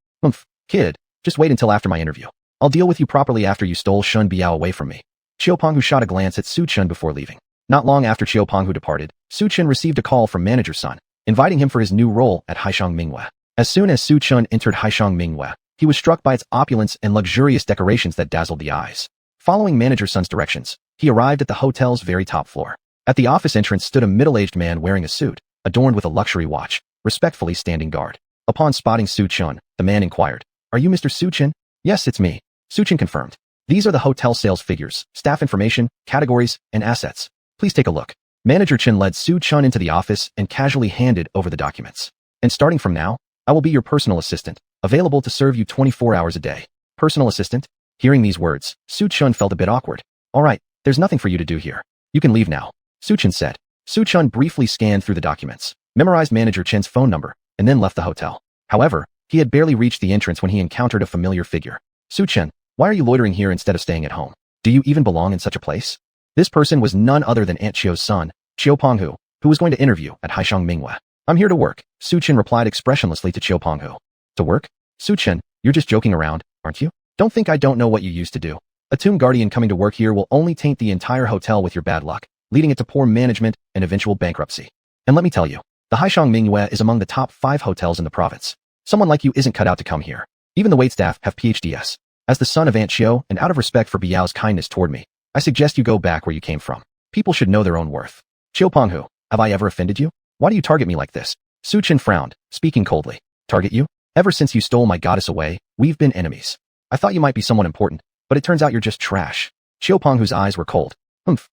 Kid, just wait until after my interview. I'll deal with you properly after you stole Shen Biao away from me. Xiao Penghu shot a glance at Su Chen before leaving. Not long after Xiao Penghu departed, Su Chen received a call from manager Sun, inviting him for his new role at Haishang Mingyue. As soon as Su Chen entered Haishang Mingyue, he was struck by its opulence and luxurious decorations that dazzled the eyes. Following manager Sun's directions, he arrived at the hotel's very top floor. At the office entrance stood a middle-aged man wearing a suit, adorned with a luxury watch, respectfully standing guard. Upon spotting Su Chen, the man inquired, "Are you Mr. Su Chen?" "Yes, it's me," Su Chen confirmed. "These are the hotel sales figures, staff information, categories, and assets. Please take a look." Manager Chen led Su Chen into the office and casually handed over the documents. "And starting from now, I will be your personal assistant, available to serve you 24 hours a day." Personal assistant? Hearing these words, Su Chen felt a bit awkward. "All right, there's nothing for you to do here. You can leave now," Su Chen said. Su Chen briefly scanned through the documents, memorized Manager Chen's phone number, and then left the hotel. However, he had barely reached the entrance when he encountered a familiar figure. "Su Chen, why are you loitering here instead of staying at home? Do you even belong in such a place?" This person was none other than Aunt Xiao's son, Xiao Penghu, who was going to interview at Haishang Mingyue. "I'm here to work," Su Chen replied expressionlessly to Xiao Penghu. "To work? Su Chen, you're just joking around, aren't you? Don't think I don't know what you used to do. A tomb guardian coming to work here will only taint the entire hotel with your bad luck, leading it to poor management and eventual bankruptcy. And let me tell you, the Haishang Mingyue is among the top 5 hotels in the province. Someone like you isn't cut out to come here. Even the waitstaff have PhDs. As the son of Aunt Xiao and out of respect for Biao's kindness toward me, I suggest you go back where you came from. People should know their own worth." "Xiao Penghu, have I ever offended you? Why do you target me like this?" Su Chen frowned, speaking coldly. "Target you? Ever since you stole my goddess away, we've been enemies. I thought you might be someone important, but it turns out you're just trash." Xiao Penghu's eyes were cold.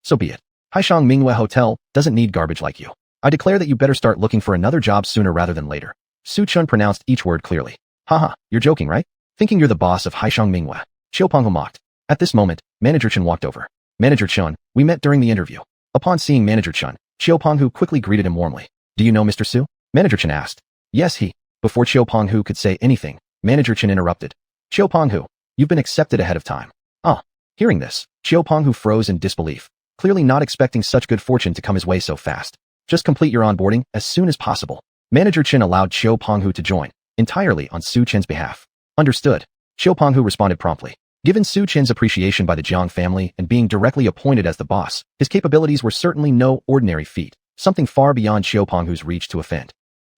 So be it. Haishang Mingyue Hotel doesn't need garbage like you. I declare that you better start looking for another job sooner rather than later." Su Chen pronounced each word clearly. "Haha, you're joking, right? Thinking you're the boss of Haishang Mingyue?" Xiao Penghu mocked. At this moment, Manager Chen walked over. "Manager Chen, we met during the interview." Upon seeing Manager Chen, Xiao Penghu quickly greeted him warmly. "Do you know Mr. Su?" Manager Chen asked. "Yes, he." Before Xiao Penghu could say anything, Manager Chen interrupted. "Xiao Penghu, you've been accepted ahead of time." "Ah." Hearing this, Xiao Penghu froze in disbelief, clearly not expecting such good fortune to come his way so fast. "Just complete your onboarding as soon as possible." Manager Chen allowed Xiao Penghu to join, entirely on Su Chen's behalf. "Understood." Xiao Penghu responded promptly. Given Su Chen's appreciation by the Jiang family and being directly appointed as the boss, his capabilities were certainly no ordinary feat, something far beyond Xiao Penghu's reach to offend.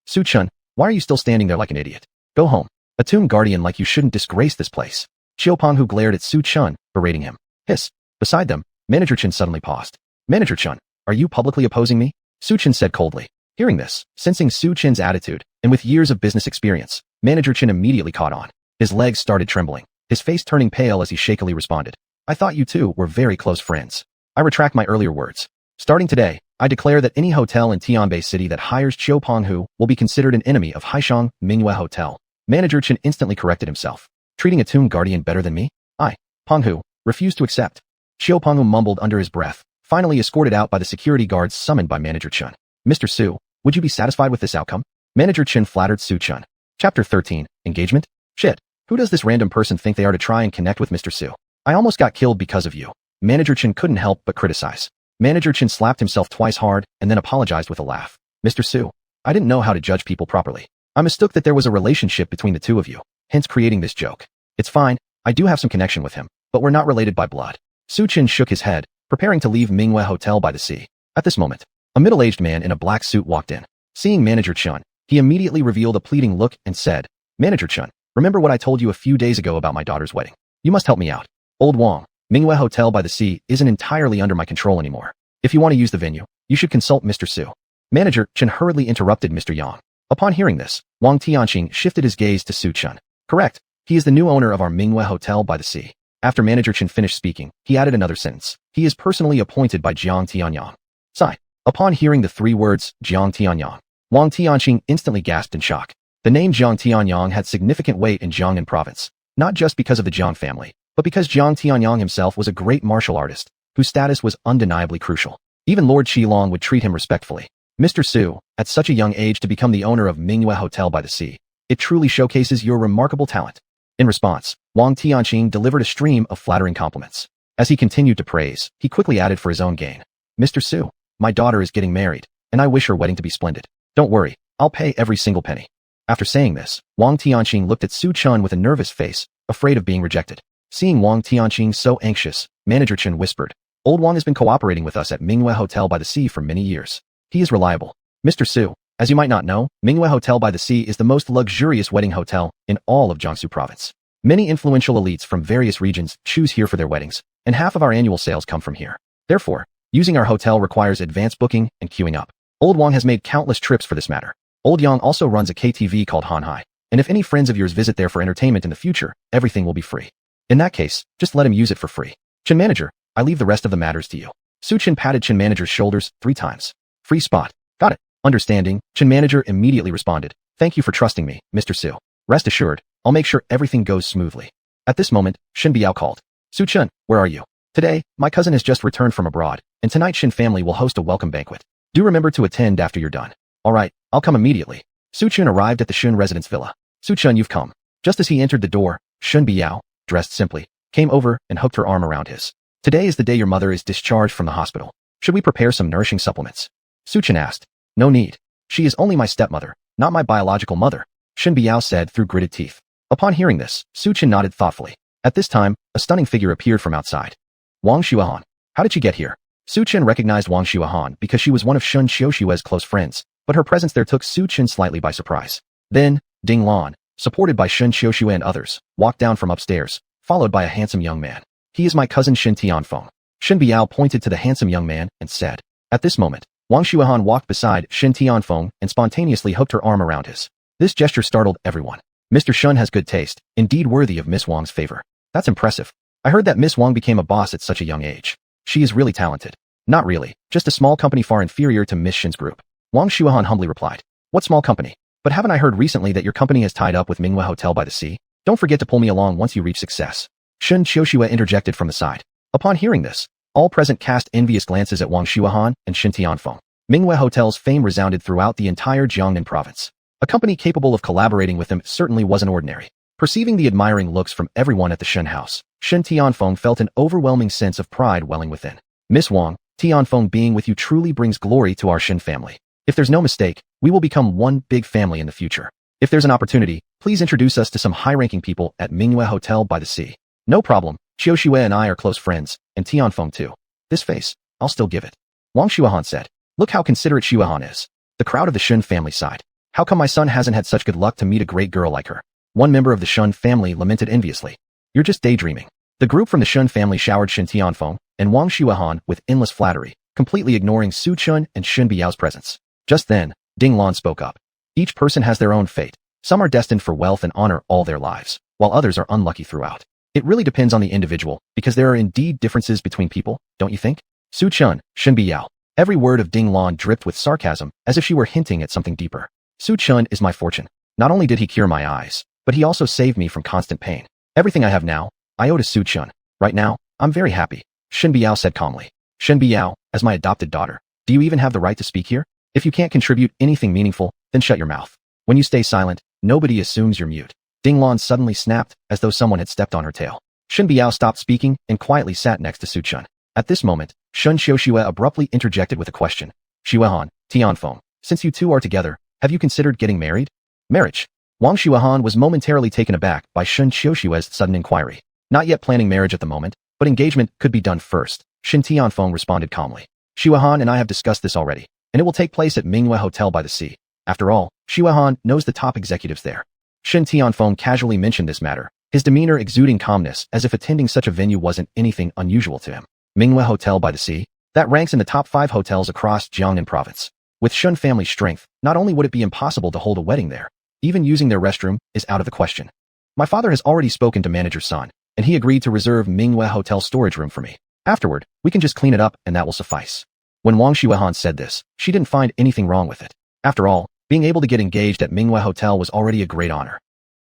"Su Chen, why are you still standing there like an idiot? Go home. A tomb guardian like you shouldn't disgrace this place." Xiao Penghu glared at Su Chen, berating him. Hiss. Beside them, Manager Chen suddenly paused. "Manager Chen, are you publicly opposing me?" Su Chen said coldly. Hearing this, sensing Su Chen's attitude, and with years of business experience, Manager Chen immediately caught on. His legs started trembling, his face turning pale as he shakily responded. "I thought you two were very close friends. I retract my earlier words. Starting today, I declare that any hotel in Tianbei City that hires Xiao Penghu will be considered an enemy of Haishang Mingyue Hotel." Manager Chen instantly corrected himself. "Treating a tomb guardian better than me? I, Penghu, refuse to accept." Xiao Penghu mumbled under his breath, finally escorted out by the security guards summoned by Manager Chen. "Mr. Su, would you be satisfied with this outcome?" Manager Chen flattered Su Chen. Chapter 13, Engagement? Shit. Who does this random person think they are to try and connect with Mr. Su? I almost got killed because of you. Manager Chen couldn't help but criticize. Manager Chen slapped himself twice hard and then apologized with a laugh. "Mr. Su, I didn't know how to judge people properly. I mistook that there was a relationship between the two of you, hence creating this joke. It's fine, I do have some connection with him, but we're not related by blood." Su Chen shook his head, preparing to leave Mingyue Hotel by the sea. At this moment, a middle-aged man in a black suit walked in. Seeing Manager Chen, he immediately revealed a pleading look and said, "Manager Chen, remember what I told you a few days ago about my daughter's wedding? You must help me out. Old Wang, Mingyue Hotel by the sea isn't entirely under my control anymore. If you want to use the venue, you should consult Mr. Su." Manager Chen hurriedly interrupted Mr. Yang. Upon hearing this, Wang Tianqing shifted his gaze to Su Chen. "Correct. He is the new owner of our Mingyue Hotel by the sea." After Manager Chen finished speaking, he added another sentence. "He is personally appointed by Jiang Tianyang." Sigh. Upon hearing the 3 words, Jiang Tianyang, Wang Tianqing instantly gasped in shock. The name Jiang Tianyang had significant weight in Jiangnan province, not just because of the Jiang family, but because Jiang Tianyang himself was a great martial artist, whose status was undeniably crucial. Even Lord Qilong would treat him respectfully. "Mr. Su, at such a young age to become the owner of Mingyue Hotel by the sea, it truly showcases your remarkable talent." In response, Wang Tianqing delivered a stream of flattering compliments. As he continued to praise, he quickly added for his own gain. Mr. Su, my daughter is getting married, and I wish her wedding to be splendid. Don't worry, I'll pay every single penny. After saying this, Wang Tianqing looked at Su Chun with a nervous face, afraid of being rejected. Seeing Wang Tianqing so anxious, Manager Chen whispered, Old Wang has been cooperating with us at Mingyue Hotel by the Sea for many years. He is reliable. Mr. Su, as you might not know, Mingyue Hotel by the Sea is the most luxurious wedding hotel in all of Jiangsu province. Many influential elites from various regions choose here for their weddings, and half of our annual sales come from here. Therefore, using our hotel requires advanced booking and queuing up. Old Wang has made countless trips for this matter. Old Yang also runs a KTV called Hanhai, and if any friends of yours visit there for entertainment in the future, everything will be free. In that case, just let him use it for free. Chen Manager, I leave the rest of the matters to you. Su Chen patted Chen Manager's shoulders 3 times. Free spot. Got it. Understanding, Chen Manager immediately responded. Thank you for trusting me, Mr. Su. Rest assured, I'll make sure everything goes smoothly. At this moment, Shen Biao called. Su Chen, where are you? Today, my cousin has just returned from abroad, and tonight Shen family will host a welcome banquet. Do remember to attend after you're done. All right, I'll come immediately. Su Chen arrived at the Shen residence villa. Su Chen, you've come. Just as he entered the door, Shen Biao, dressed simply, came over and hooked her arm around his. Today is the day your mother is discharged from the hospital. Should we prepare some nourishing supplements? Su Chen asked. No need. She is only my stepmother, not my biological mother, Shen Biao said through gritted teeth. Upon hearing this, Su Chen nodded thoughtfully. At this time, a stunning figure appeared from outside. Wang Xuanhuan. How did she get here? Su Chen recognized Wang Xuanhuan because she was one of Shen Xiuxiue's close friends, but her presence there took Su Chen slightly by surprise. Then, Ding Lan, supported by Shen Xiuxiue and others, walked down from upstairs, followed by a handsome young man. He is my cousin Shen Tianfeng. Shen Biao pointed to the handsome young man and said. At this moment, Wang Xuanhuan walked beside Shen Tianfeng and spontaneously hooked her arm around his. This gesture startled everyone. Mr. Shen has good taste, indeed worthy of Miss Wang's favor. That's impressive. I heard that Miss Wang became a boss at such a young age. She is really talented. Not really, just a small company far inferior to Miss Shen's group. Wang Xuanhuan humbly replied. What small company? But haven't I heard recently that your company has tied up with Mingyue Hotel by the Sea? Don't forget to pull me along once you reach success. Shen Xiuxiue interjected from the side. Upon hearing this, all present cast envious glances at Wang Xuanhuan and Shen Tianfeng. Mingyue Hotel's fame resounded throughout the entire Jiangnan province. A company capable of collaborating with them certainly wasn't ordinary. Perceiving the admiring looks from everyone at the Shen house, Shen Tianfeng felt an overwhelming sense of pride welling within. Miss Wang, Tianfeng being with you truly brings glory to our Shen family. If there's no mistake, we will become one big family in the future. If there's an opportunity, please introduce us to some high-ranking people at Mingyue Hotel by the Sea. No problem, Xiuxiue and I are close friends, and Tianfeng too. This face, I'll still give it. Wang Xuanhuan said. Look how considerate Xuanhuan is. The crowd of the Shen family sighed. How come my son hasn't had such good luck to meet a great girl like her? One member of the Shen family lamented enviously. You're just daydreaming. The group from the Shen family showered Shen Tianfeng and Wang Xuanhuan with endless flattery, completely ignoring Su Chen and Shen Biao's presence. Just then, Ding Lan spoke up. Each person has their own fate. Some are destined for wealth and honor all their lives, while others are unlucky throughout. It really depends on the individual, because there are indeed differences between people, don't you think? Su Chen, Shen Biao. Every word of Ding Lan dripped with sarcasm, as if she were hinting at something deeper. Su Chen is my fortune. Not only did he cure my eyes, but he also saved me from constant pain. Everything I have now, I owe to Su Chen. Right now, I'm very happy, Shen Biao said calmly. Shen Biao, as my adopted daughter, do you even have the right to speak here? If you can't contribute anything meaningful, then shut your mouth. When you stay silent, nobody assumes you're mute. Ding Lan suddenly snapped, as though someone had stepped on her tail. Shen Biao stopped speaking and quietly sat next to Su Chen. At this moment, Shen Xiuxiue abruptly interjected with a question. Xuanhuan, Tianfeng, since you two are together, have you considered getting married? Marriage. Wang Xuanhuan was momentarily taken aback by Shen Xiuxiue's sudden inquiry. Not yet planning marriage at the moment, but engagement could be done first, Shen Tianfeng responded calmly. Xuanhuan and I have discussed this already, and it will take place at Mingyue Hotel by the Sea. After all, Xuanhuan knows the top executives there. Shen Tianfeng casually mentioned this matter, his demeanor exuding calmness as if attending such a venue wasn't anything unusual to him. Mingyue Hotel by the Sea? That ranks in the top 5 hotels across Jiangnan province. With Shen family strength, not only would it be impossible to hold a wedding there, even using their restroom is out of the question. My father has already spoken to Manager Sun, and he agreed to reserve Mingyue Hotel storage room for me. Afterward, we can just clean it up and that will suffice. When Wang Xuanhuan said this, she didn't find anything wrong with it. After all, being able to get engaged at Mingyue Hotel was already a great honor.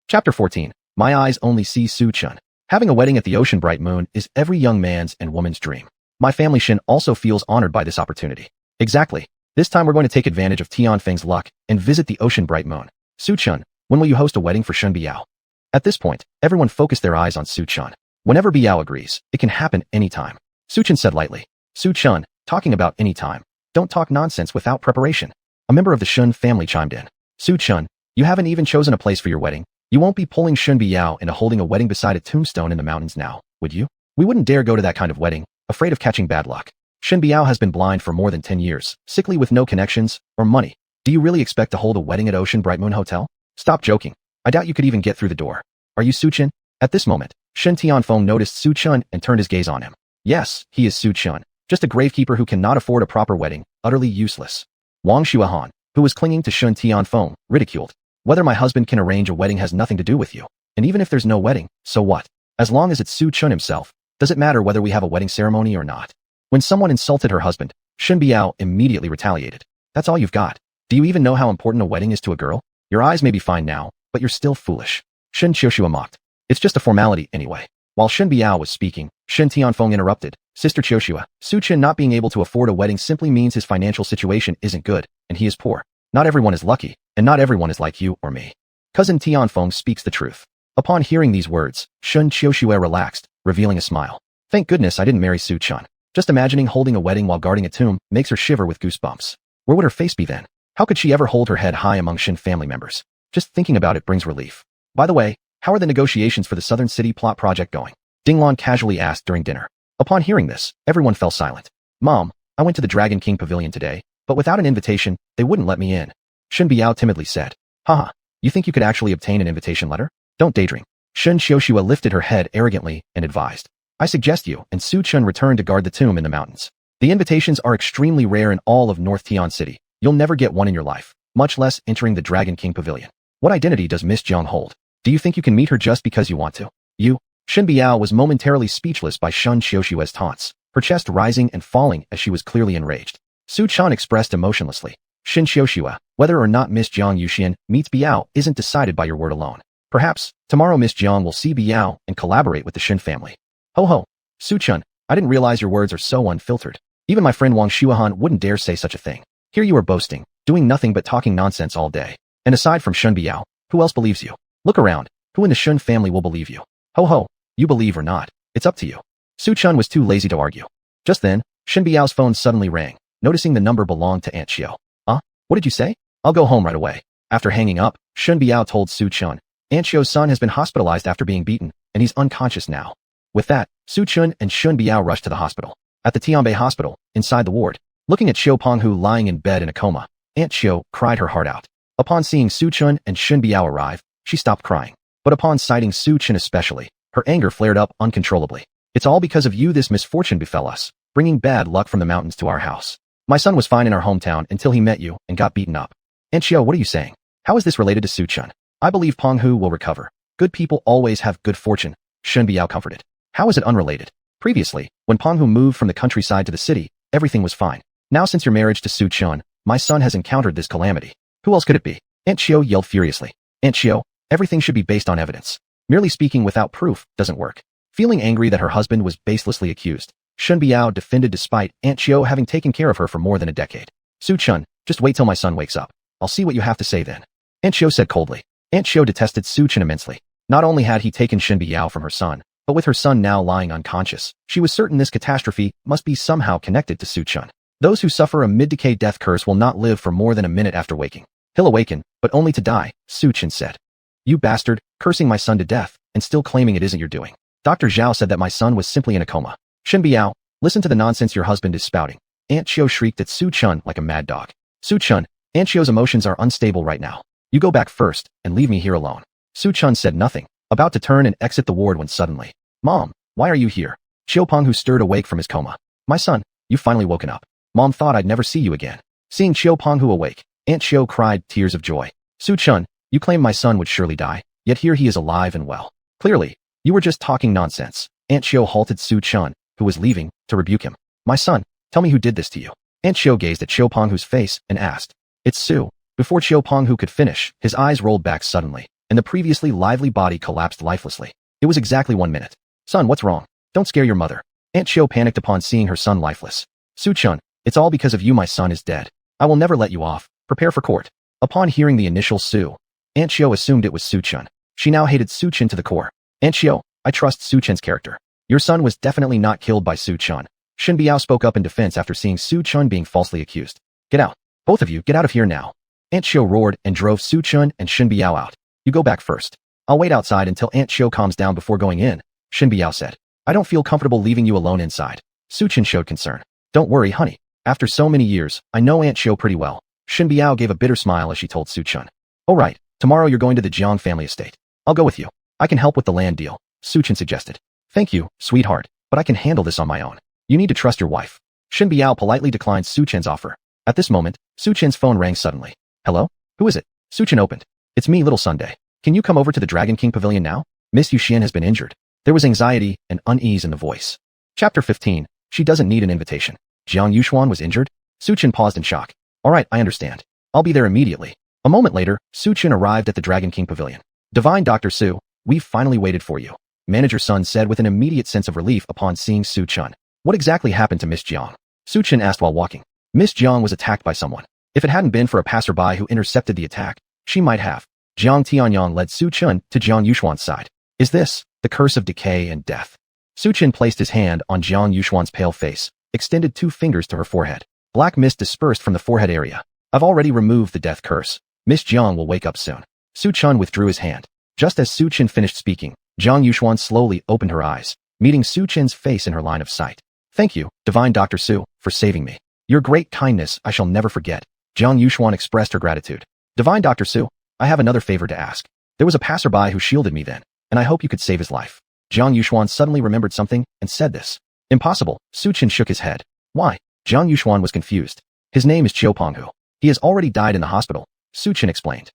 Chapter 14. My eyes only see Su Chen. Having a wedding at the ocean bright moon is every young man's and woman's dream. My family Shen also feels honored by this opportunity. Exactly. This time we're going to take advantage of Tianfeng's luck and visit the ocean bright moon. Su Chen, when will you host a wedding for Shen Biao? At this point, everyone focused their eyes on Su Chen. Whenever Biao agrees, it can happen anytime. Su Chen said lightly. Su Chun, talking about any time. Don't talk nonsense without preparation. A member of the Shen family chimed in. Su Chun, you haven't even chosen a place for your wedding. You won't be pulling Shen Biao into holding a wedding beside a tombstone in the mountains now, would you? We wouldn't dare go to that kind of wedding, afraid of catching bad luck. Shen Biao has been blind for more than 10 years, sickly with no connections or money. Do you really expect to hold a wedding at Ocean Bright Moon Hotel? Stop joking. I doubt you could even get through the door. Are you Su Chen? At this moment, Shen Tianfeng noticed Su Chun and turned his gaze on him. Yes, he is Su Chun, just a gravekeeper who cannot afford a proper wedding, utterly useless. Wang Xuanhuan, who was clinging to Shen Tianfeng, ridiculed. Whether my husband can arrange a wedding has nothing to do with you. And even if there's no wedding, so what? As long as it's Su Chun himself, does it matter whether we have a wedding ceremony or not? When someone insulted her husband, Shen Biao immediately retaliated. That's all you've got. Do you even know how important a wedding is to a girl? Your eyes may be fine now, but you're still foolish. Shen Qiushua mocked. It's just a formality anyway. While Shen Biao was speaking, Shen Tianfeng interrupted. Sister Qiushua, Su Chen not being able to afford a wedding simply means his financial situation isn't good, and he is poor. Not everyone is lucky, and not everyone is like you or me. Cousin Tianfeng speaks the truth. Upon hearing these words, Shen Qiushua relaxed, revealing a smile. Thank goodness I didn't marry Su Chen. Just imagining holding a wedding while guarding a tomb makes her shiver with goosebumps. Where would her face be then? How could she ever hold her head high among Shen family members? Just thinking about it brings relief. By the way, how are the negotiations for the Southern City plot project going? Dinglon casually asked during dinner. Upon hearing this, everyone fell silent. Mom, I went to the Dragon King Pavilion today, but without an invitation, they wouldn't let me in. Shen Biao timidly said. Haha, you think you could actually obtain an invitation letter? Don't daydream. Shen Qiushua lifted her head arrogantly and advised. I suggest you and Su Chen return to guard the tomb in the mountains. The invitations are extremely rare in all of North Tian City. You'll never get one in your life, much less entering the Dragon King Pavilion. What identity does Miss Jiang hold? Do you think you can meet her just because you want to? You? Shen Biao was momentarily speechless by Shen Qiushua's taunts, her chest rising and falling as she was clearly enraged. Su Chen expressed emotionlessly. Shen Qiushua, whether or not Miss Jiang Yuxian meets Biao isn't decided by your word alone. Perhaps, tomorrow Miss Jiang will see Biao and collaborate with the Shen family. Ho ho. Su Chen, I didn't realize your words are so unfiltered. Even my friend Wang Xuanhuan wouldn't dare say such a thing. Here you are boasting, doing nothing but talking nonsense all day. And aside from Shen Biao, who else believes you? Look around. Who in the Shen family will believe you? Ho ho. You believe or not, it's up to you. Su Chen was too lazy to argue. Just then, Shen Biao's phone suddenly rang, noticing the number belonged to Aunt Xiao. What did you say? I'll go home right away. After hanging up, Shen Biao told Su Chen, Aunt Xiao's son has been hospitalized after being beaten, and he's unconscious now. With that, Su Chen and Shen Biao rushed to the hospital. At the Tianbei hospital, inside the ward, looking at Xiao Penghu lying in bed in a coma, Aunt Xiao cried her heart out. Upon seeing Su Chen and Shen Biao arrive, she stopped crying. But upon sighting Su Chen especially, her anger flared up uncontrollably. It's all because of you this misfortune befell us, bringing bad luck from the mountains to our house. My son was fine in our hometown until he met you and got beaten up. Aunt Xiao, what are you saying? How is this related to Su Chen? I believe Penghu will recover. Good people always have good fortune, Shen Biao comforted. How is it unrelated? Previously, when Penghu moved from the countryside to the city, everything was fine. Now since your marriage to Su Chen, my son has encountered this calamity. Who else could it be? Aunt Xiao yelled furiously. Aunt Xiao, everything should be based on evidence. Merely speaking without proof doesn't work. Feeling angry that her husband was baselessly accused, Shen Biao defended despite Aunt Xiao having taken care of her for more than a decade. Su Chen, just wait till my son wakes up. I'll see what you have to say then. Aunt Xiao said coldly. Aunt Xiao detested Su Chen immensely. Not only had he taken Shen Biao from her son, but with her son now lying unconscious, she was certain this catastrophe must be somehow connected to Su Chen. Those who suffer a mid-decay death curse will not live for more than a minute after waking. He'll awaken, but only to die, Su Chen said. You bastard, cursing my son to death, and still claiming it isn't your doing. Dr. Zhao said that my son was simply in a coma. Shen Biao, listen to the nonsense your husband is spouting. Aunt Xiao shrieked at Su Chen like a mad dog. Su Chen, Aunt Xiao's emotions are unstable right now. You go back first, and leave me here alone. Su Chen said nothing, about to turn and exit the ward when suddenly. Mom, why are you here? Xiao Penghu stirred awake from his coma. My son, you've finally woken up. Mom thought I'd never see you again. Seeing Xiao Penghu awake, Aunt Xiao cried tears of joy. Su Chen, you claimed my son would surely die, yet here he is alive and well. Clearly, you were just talking nonsense. Aunt Xiao halted Su Chen, who was leaving, to rebuke him. My son, tell me who did this to you. Aunt Xiao gazed at Xiao Penghu's face and asked. It's Su. Before Xiao Penghu could finish, his eyes rolled back suddenly, and the previously lively body collapsed lifelessly. It was exactly 1 minute. Son, what's wrong? Don't scare your mother. Aunt Xiao panicked upon seeing her son lifeless. Su Chen, it's all because of you my son is dead. I will never let you off. Prepare for court. Upon hearing the initial Su, Aunt Xiao assumed it was Su Chen. She now hated Su Chen to the core. Aunt Xiao, I trust Su Chen's character. Your son was definitely not killed by Su Chen. Shen Biao spoke up in defense after seeing Su Chen being falsely accused. Get out. Both of you, get out of here now. Aunt Xiu roared and drove Su Chen and Shen Biao out. You go back first. I'll wait outside until Aunt Xiu calms down before going in, Shen Biao said. I don't feel comfortable leaving you alone inside. Su Chen showed concern. Don't worry, honey. After so many years, I know Aunt Xiu pretty well. Shen Biao gave a bitter smile as she told Su Chen. All right, tomorrow you're going to the Jiang family estate. I'll go with you. I can help with the land deal, Su Chen suggested. Thank you, sweetheart, but I can handle this on my own. You need to trust your wife. Shen Biao politely declined Su Chen's offer. At this moment, Su Chen's phone rang suddenly. Hello? Who is it? Su Chen opened. It's me, little Sunday. Can you come over to the Dragon King Pavilion now? Miss Yuxian has been injured. There was anxiety and unease in the voice. Chapter 15. She doesn't need an invitation. Jiang Yuxuan was injured? Su Chen paused in shock. All right, I understand. I'll be there immediately. A moment later, Su Chen arrived at the Dragon King Pavilion. Divine Dr. Su, we've finally waited for you. Manager Sun said with an immediate sense of relief upon seeing Su Chen. What exactly happened to Miss Jiang? Su Chen asked while walking. Miss Jiang was attacked by someone. If it hadn't been for a passerby who intercepted the attack, she might have. Jiang Tianyang led Su Chen to Jiang Yuxuan's side. Is this the curse of decay and death? Su Chen placed his hand on Jiang Yuxuan's pale face, extended 2 fingers to her forehead. Black mist dispersed from the forehead area. I've already removed the death curse. Miss Jiang will wake up soon. Su Chen withdrew his hand. Just as Su Chen finished speaking, Jiang Yuxuan slowly opened her eyes, meeting Su Chen's face in her line of sight. Thank you, Divine Dr. Su, for saving me. Your great kindness I shall never forget. Jiang Yuxuan expressed her gratitude. Divine Dr. Su, I have another favor to ask. There was a passerby who shielded me then, and I hope you could save his life. Jiang Yuxuan suddenly remembered something and said this. Impossible. Su Chen shook his head. Why? Jiang Yuxuan was confused. His name is Qiu Penghu. He has already died in the hospital, Su Chen explained.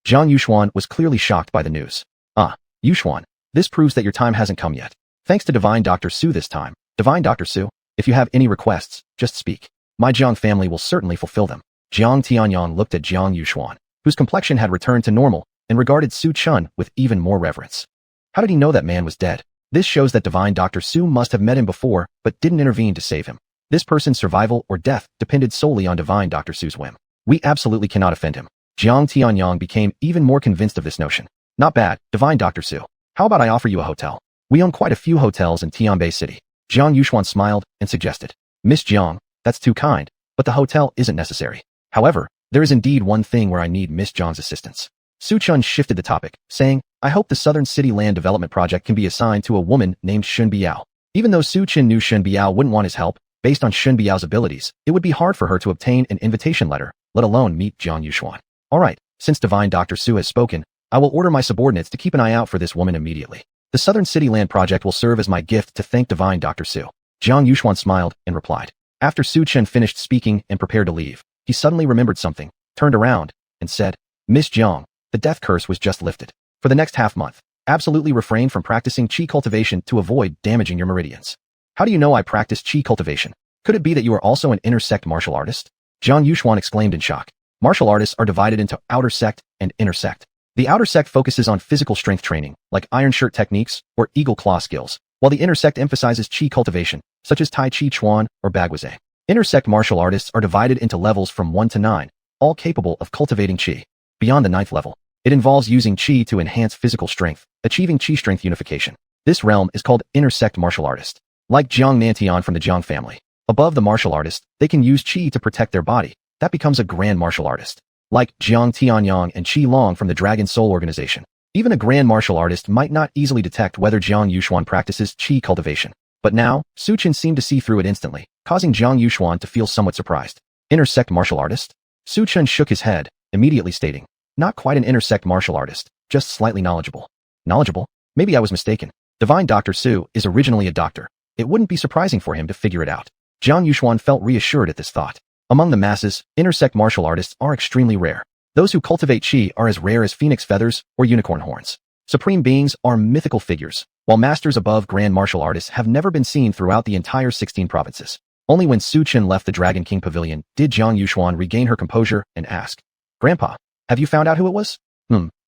Jiang Yuxuan was clearly shocked by the news. Yuxuan, this proves that your time hasn't come yet. Thanks to Divine Dr. Su this time. Divine Dr. Su, if you have any requests, just speak. My Jiang family will certainly fulfill them. Jiang Tianyang looked at Jiang Yuxuan, whose complexion had returned to normal, and regarded Su Chen with even more reverence. How did he know that man was dead? This shows that Divine Dr. Su must have met him before, but didn't intervene to save him. This person's survival or death depended solely on Divine Dr. Su's whim. We absolutely cannot offend him. Jiang Tianyang became even more convinced of this notion. Not bad, Divine Dr. Su. How about I offer you a hotel? We own quite a few hotels in Tianbei City. Jiang Yuxuan smiled and suggested. Miss Jiang, that's too kind, but the hotel isn't necessary. However, there is indeed one thing where I need Miss Jiang's assistance. Su Chen shifted the topic, saying, I hope the Southern City Land Development Project can be assigned to a woman named Shen Biao. Even though Su Chen knew Shen Biao wouldn't want his help, based on Shen Biao's abilities, it would be hard for her to obtain an invitation letter, let alone meet Jiang Yuxuan. All right, since Divine Dr. Su has spoken, I will order my subordinates to keep an eye out for this woman immediately. The Southern City Land Project will serve as my gift to thank Divine Dr. Su. Jiang Yuxuan smiled and replied. After Su Chen finished speaking and prepared to leave, he suddenly remembered something, turned around, and said, Miss Jiang, the death curse was just lifted. For the next half-month, absolutely refrain from practicing qi cultivation to avoid damaging your meridians. How do you know I practice qi cultivation? Could it be that you are also an inner sect martial artist? Jiang Yuxuan exclaimed in shock. Martial artists are divided into outer sect and inner sect. The outer sect focuses on physical strength training, like iron shirt techniques or eagle claw skills, while the inner sect emphasizes qi cultivation, such as Tai Chi Chuan or Baguizhe. Inner sect martial artists are divided into levels from 1 to 9, all capable of cultivating qi. Beyond the 9th level, it involves using qi to enhance physical strength, achieving qi strength unification. This realm is called inner sect martial artist. Like Jiang Nantian from the Jiang family, above the martial artist, they can use qi to protect their body. That becomes a grand martial artist. Like Jiang Tianyang and Qi Long from the Dragon Soul organization. Even a grand martial artist might not easily detect whether Jiang Yuxuan practices qi cultivation. But now, Su Chen seemed to see through it instantly, causing Jiang Yuxuan to feel somewhat surprised. Inner sect martial artist? Su Chen shook his head, immediately stating, not quite an inner sect martial artist, just slightly knowledgeable. Knowledgeable? Maybe I was mistaken. Divine Dr. Su is originally a doctor. It wouldn't be surprising for him to figure it out. Jiang Yuxuan felt reassured at this thought. Among the masses, inner sect martial artists are extremely rare. Those who cultivate qi are as rare as phoenix feathers or unicorn horns. Supreme beings are mythical figures, while masters above grand martial artists have never been seen throughout the entire 16 provinces. Only when Su Chen left the Dragon King Pavilion did Jiang Yuxuan regain her composure and ask, Grandpa, have you found out who it was?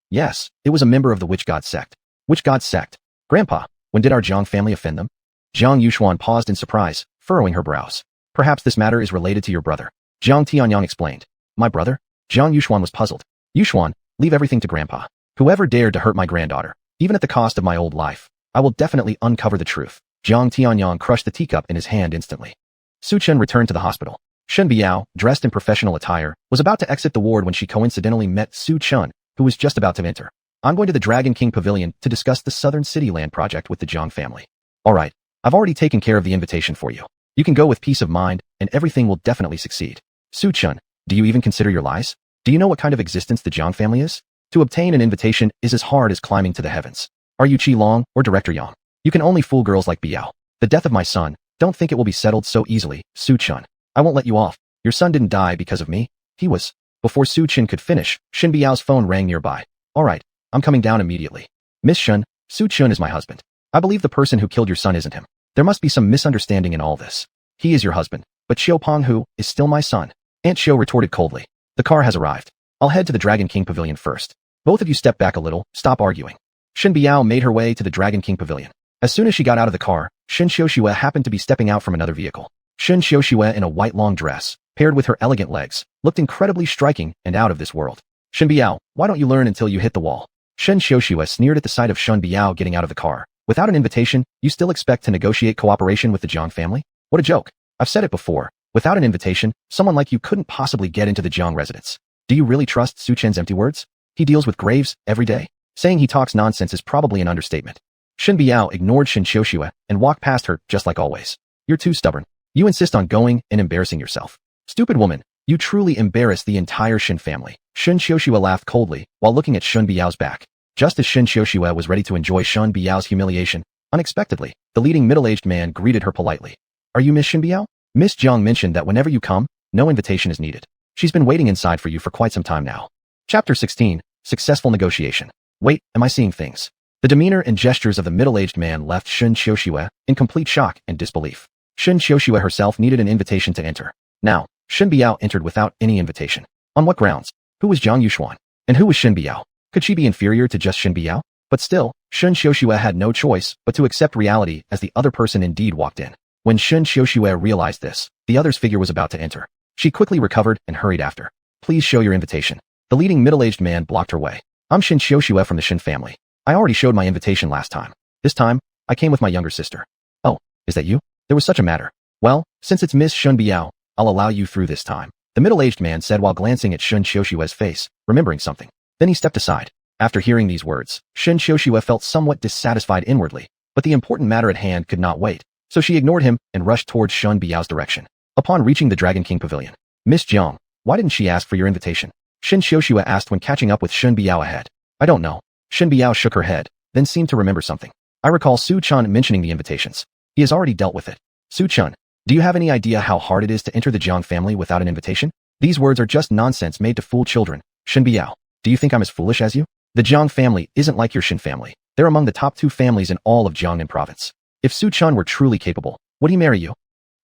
Yes, it was a member of the Witch God sect. Witch God sect? Grandpa, when did our Jiang family offend them? Jiang Yuxuan paused in surprise, furrowing her brows. Perhaps this matter is related to your brother. Jiang Tianyang explained. My brother? Jiang Yuxuan was puzzled. Yuxuan, leave everything to Grandpa. Whoever dared to hurt my granddaughter, even at the cost of my old life, I will definitely uncover the truth. Jiang Tianyang crushed the teacup in his hand instantly. Su Chen returned to the hospital. Shen Biao, dressed in professional attire, was about to exit the ward when she coincidentally met Su Chen, who was just about to enter. I'm going to the Dragon King Pavilion to discuss the Southern City Land project with the Jiang family. Alright, I've already taken care of the invitation for you. You can go with peace of mind, and everything will definitely succeed. Su Chen, do you even consider your lies? Do you know what kind of existence the Jiang family is? To obtain an invitation is as hard as climbing to the heavens. Are you Qi Long or Director Yang? You can only fool girls like Biao. The death of my son, don't think it will be settled so easily, Su Chen. I won't let you off. Your son didn't die because of me. He was. Before Su Chen could finish, Shen Biao's phone rang nearby. Alright, I'm coming down immediately. Miss Shen, Su Chen is my husband. I believe the person who killed your son isn't him. There must be some misunderstanding in all this. He is your husband, but Xiao Penghu is still my son. Aunt Xiao retorted coldly. The car has arrived. I'll head to the Dragon King Pavilion first. Both of you step back a little, stop arguing. Shen Biao made her way to the Dragon King Pavilion. As soon as she got out of the car, Shen Xiaoxue happened to be stepping out from another vehicle. Shen Xiaoxue in a white long dress, paired with her elegant legs, looked incredibly striking and out of this world. Shen Biao, why don't you learn until you hit the wall? Shen Xiaoxue sneered at the sight of Shen Biao getting out of the car. Without an invitation, you still expect to negotiate cooperation with the Jiang family? What a joke. I've said it before. Without an invitation, someone like you couldn't possibly get into the Jiang residence. Do you really trust Su Chen's empty words? He deals with graves every day. Saying he talks nonsense is probably an understatement. Shen Biao ignored Shen Xiaoxue and walked past her just like always. You're too stubborn. You insist on going and embarrassing yourself. Stupid woman, you truly embarrass the entire Shen family. Shen Xiaoxue laughed coldly while looking at Shen Biao's back. Just as Shen Xiaoxue was ready to enjoy Shen Biao's humiliation, unexpectedly, the leading middle-aged man greeted her politely. Are you Miss Shen Biao? Miss Jiang mentioned that whenever you come, no invitation is needed. She's been waiting inside for you for quite some time now. Chapter 16, Successful Negotiation. Wait, am I seeing things? The demeanor and gestures of the middle-aged man left Shen Xiaoxue in complete shock and disbelief. Shen Xiaoxue herself needed an invitation to enter. Now, Shen Biao entered without any invitation. On what grounds? Who was Jiang Yuxuan? And who was Shen Biao? Could she be inferior to just Shen Biao? But still, Shen Xiaoxue had no choice but to accept reality as the other person indeed walked in. When Shen Xiaoxue realized this, the other's figure was about to enter. She quickly recovered and hurried after. Please show your invitation. The leading middle-aged man blocked her way. I'm Shen Xiaoxue from the Shen family. I already showed my invitation last time. This time, I came with my younger sister. Oh, is that you? There was such a matter. Well, since it's Miss Shen Biao, I'll allow you through this time. The middle-aged man said while glancing at Shen Xiaoxue's face, remembering something. Then he stepped aside. After hearing these words, Shen Xiaoxue felt somewhat dissatisfied inwardly, but the important matter at hand could not wait, so she ignored him and rushed towards Shen Biao's direction. Upon reaching the Dragon King Pavilion, Miss Jiang, why didn't she ask for your invitation? Shen Xiaoxue asked when catching up with Shen Biao ahead. I don't know. Shen Biao shook her head, then seemed to remember something. I recall Su Chen mentioning the invitations. He has already dealt with it. Su Chen, do you have any idea how hard it is to enter the Jiang family without an invitation? These words are just nonsense made to fool children. Shen Biao, do you think I'm as foolish as you? The Jiang family isn't like your Shen family. They're among the top 2 families in all of Jiangnan province. If Su Chen were truly capable, would he marry you?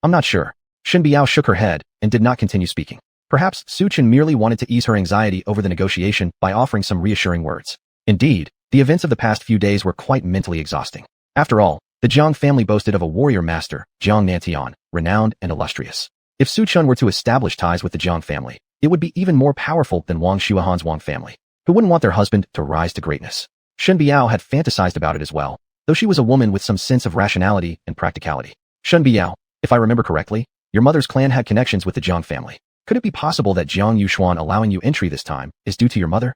I'm not sure. Shen Biao shook her head and did not continue speaking. Perhaps Su Chen merely wanted to ease her anxiety over the negotiation by offering some reassuring words. Indeed, the events of the past few days were quite mentally exhausting. After all, the Jiang family boasted of a warrior master, Jiang Nantian, renowned and illustrious. If Su Chen were to establish ties with the Jiang family, it would be even more powerful than Wang Xuanhuan's Wang family, who wouldn't want their husband to rise to greatness. Shen Biao had fantasized about it as well, though she was a woman with some sense of rationality and practicality. Shen Biao, if I remember correctly, your mother's clan had connections with the Jiang family. Could it be possible that Jiang Yuxuan allowing you entry this time is due to your mother?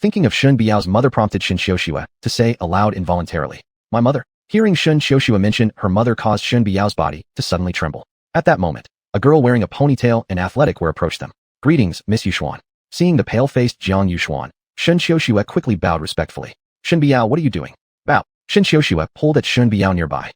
Thinking of Shen Biao's mother prompted Shen Xiaoxue to say aloud involuntarily, my mother. Hearing Shen Xiaoxue mention her mother caused Shen Biao's body to suddenly tremble. At that moment, a girl wearing a ponytail and athletic wear approached them. Greetings, Miss Yuxuan. Seeing the pale-faced Jiang Yuxuan, Shen Xiaoxue quickly bowed respectfully. Shen Biao, what are you doing? Bow. Shen Xiaoxue pulled at Shen Biao nearby.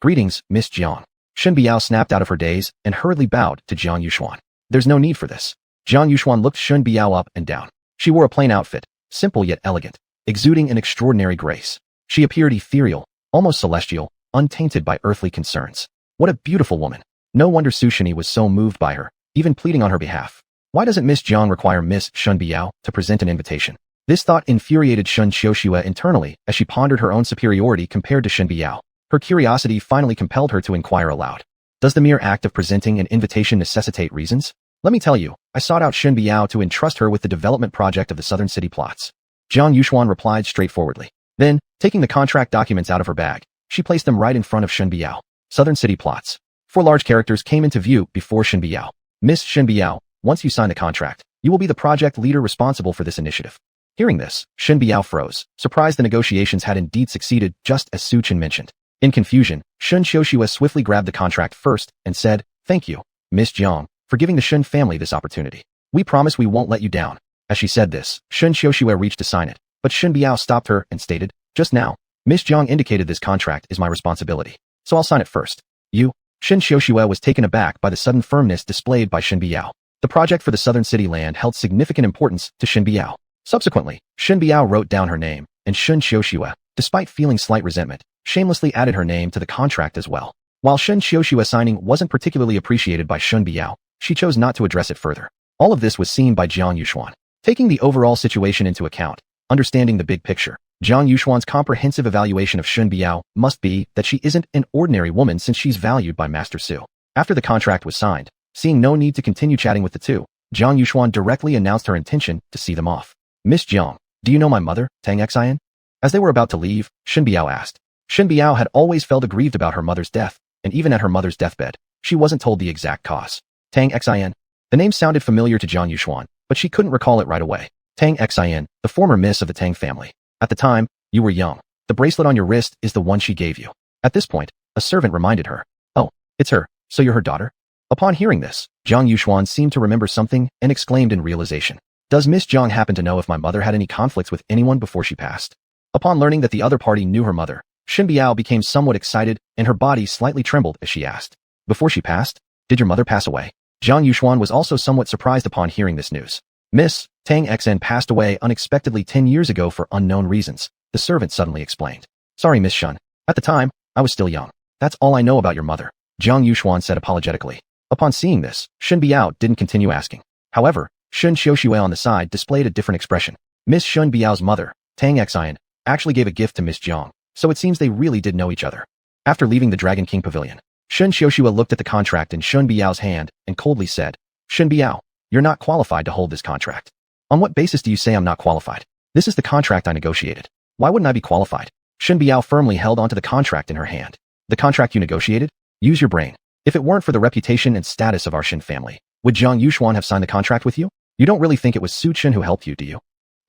Greetings, Miss Jiang. Shen Biao snapped out of her daze and hurriedly bowed to Jiang Yuxuan. There's no need for this. Jiang Yuxuan looked Shen Biao up and down. She wore a plain outfit, simple yet elegant, exuding an extraordinary grace. She appeared ethereal, almost celestial, untainted by earthly concerns. What a beautiful woman. No wonder Su Sheni was so moved by her, even pleading on her behalf. Why doesn't Miss Jiang require Miss Shen Biao to present an invitation? This thought infuriated Shen Xiaoxue internally as she pondered her own superiority compared to Shen Biao. Her curiosity finally compelled her to inquire aloud. Does the mere act of presenting an invitation necessitate reasons? Let me tell you, I sought out Shen Biao to entrust her with the development project of the Southern City plots. Jiang Yuxuan replied straightforwardly. Then, taking the contract documents out of her bag, she placed them right in front of Shen Biao. Southern City plots. 4 large characters came into view before Shen Biao. Miss Shen Biao, once you sign the contract, you will be the project leader responsible for this initiative. Hearing this, Shen Biao froze, surprised the negotiations had indeed succeeded just as Su Chen mentioned. In confusion, Shen Xiuxue swiftly grabbed the contract first and said, "Thank you, Miss Jiang, for giving the Shen family this opportunity. We promise we won't let you down." As she said this, Shen Xiuxue reached to sign it, but Shen Biao stopped her and stated, "Just now, Miss Jiang indicated this contract is my responsibility, so I'll sign it first." You? Shen Xiuxue was taken aback by the sudden firmness displayed by Shen Biao. The project for the Southern City land held significant importance to Shen Biao. Subsequently, Shen Biao wrote down her name, and Shen Xiuxue, despite feeling slight resentment, shamelessly added her name to the contract as well. While Shen Xiuxue signing wasn't particularly appreciated by Shen Biao, she chose not to address it further. All of this was seen by Jiang Yuxuan. Taking the overall situation into account, understanding the big picture, Jiang Yuxuan's comprehensive evaluation of Shen Biao must be that she isn't an ordinary woman since she's valued by Master Su. After the contract was signed, seeing no need to continue chatting with the two, Jiang Yuxuan directly announced her intention to see them off. "Miss Jiang, do you know my mother, Tang Xian?" As they were about to leave, Shen Biao asked. Shen Biao had always felt aggrieved about her mother's death, and even at her mother's deathbed, she wasn't told the exact cause. Tang Xian. The name sounded familiar to Jiang Yuxuan, but she couldn't recall it right away. Tang Xian, the former miss of the Tang family. At the time, you were young. The bracelet on your wrist is the one she gave you. At this point, a servant reminded her. "Oh, it's her, so you're her daughter?" Upon hearing this, Jiang Yuxuan seemed to remember something and exclaimed in realization. "Does Miss Jiang happen to know if my mother had any conflicts with anyone before she passed?" Upon learning that the other party knew her mother, Shen Biao became somewhat excited and her body slightly trembled as she asked. "Before she passed? Did your mother pass away?" Jiang Yuxuan was also somewhat surprised upon hearing this news. "Miss Tang Xian passed away unexpectedly 10 years ago for unknown reasons," the servant suddenly explained. "Sorry, Miss Shen. At the time, I was still young. That's all I know about your mother," Jiang Yuxuan said apologetically. Upon seeing this, Shen Biao didn't continue asking. However, Shen Xiuxue on the side displayed a different expression. Miss Shen Biao's mother, Tang Xian, actually gave a gift to Miss Jiang, so it seems they really did know each other. After leaving the Dragon King Pavilion, Shen Xiuxue looked at the contract in Shen Biao's hand and coldly said, "Shen Biao, you're not qualified to hold this contract." "On what basis do you say I'm not qualified? This is the contract I negotiated. Why wouldn't I be qualified?" Shen Biao firmly held onto the contract in her hand. "The contract you negotiated? Use your brain. If it weren't for the reputation and status of our Shen family, would Jiang Yuxuan have signed the contract with you? You don't really think it was Su Chen who helped you, do you?"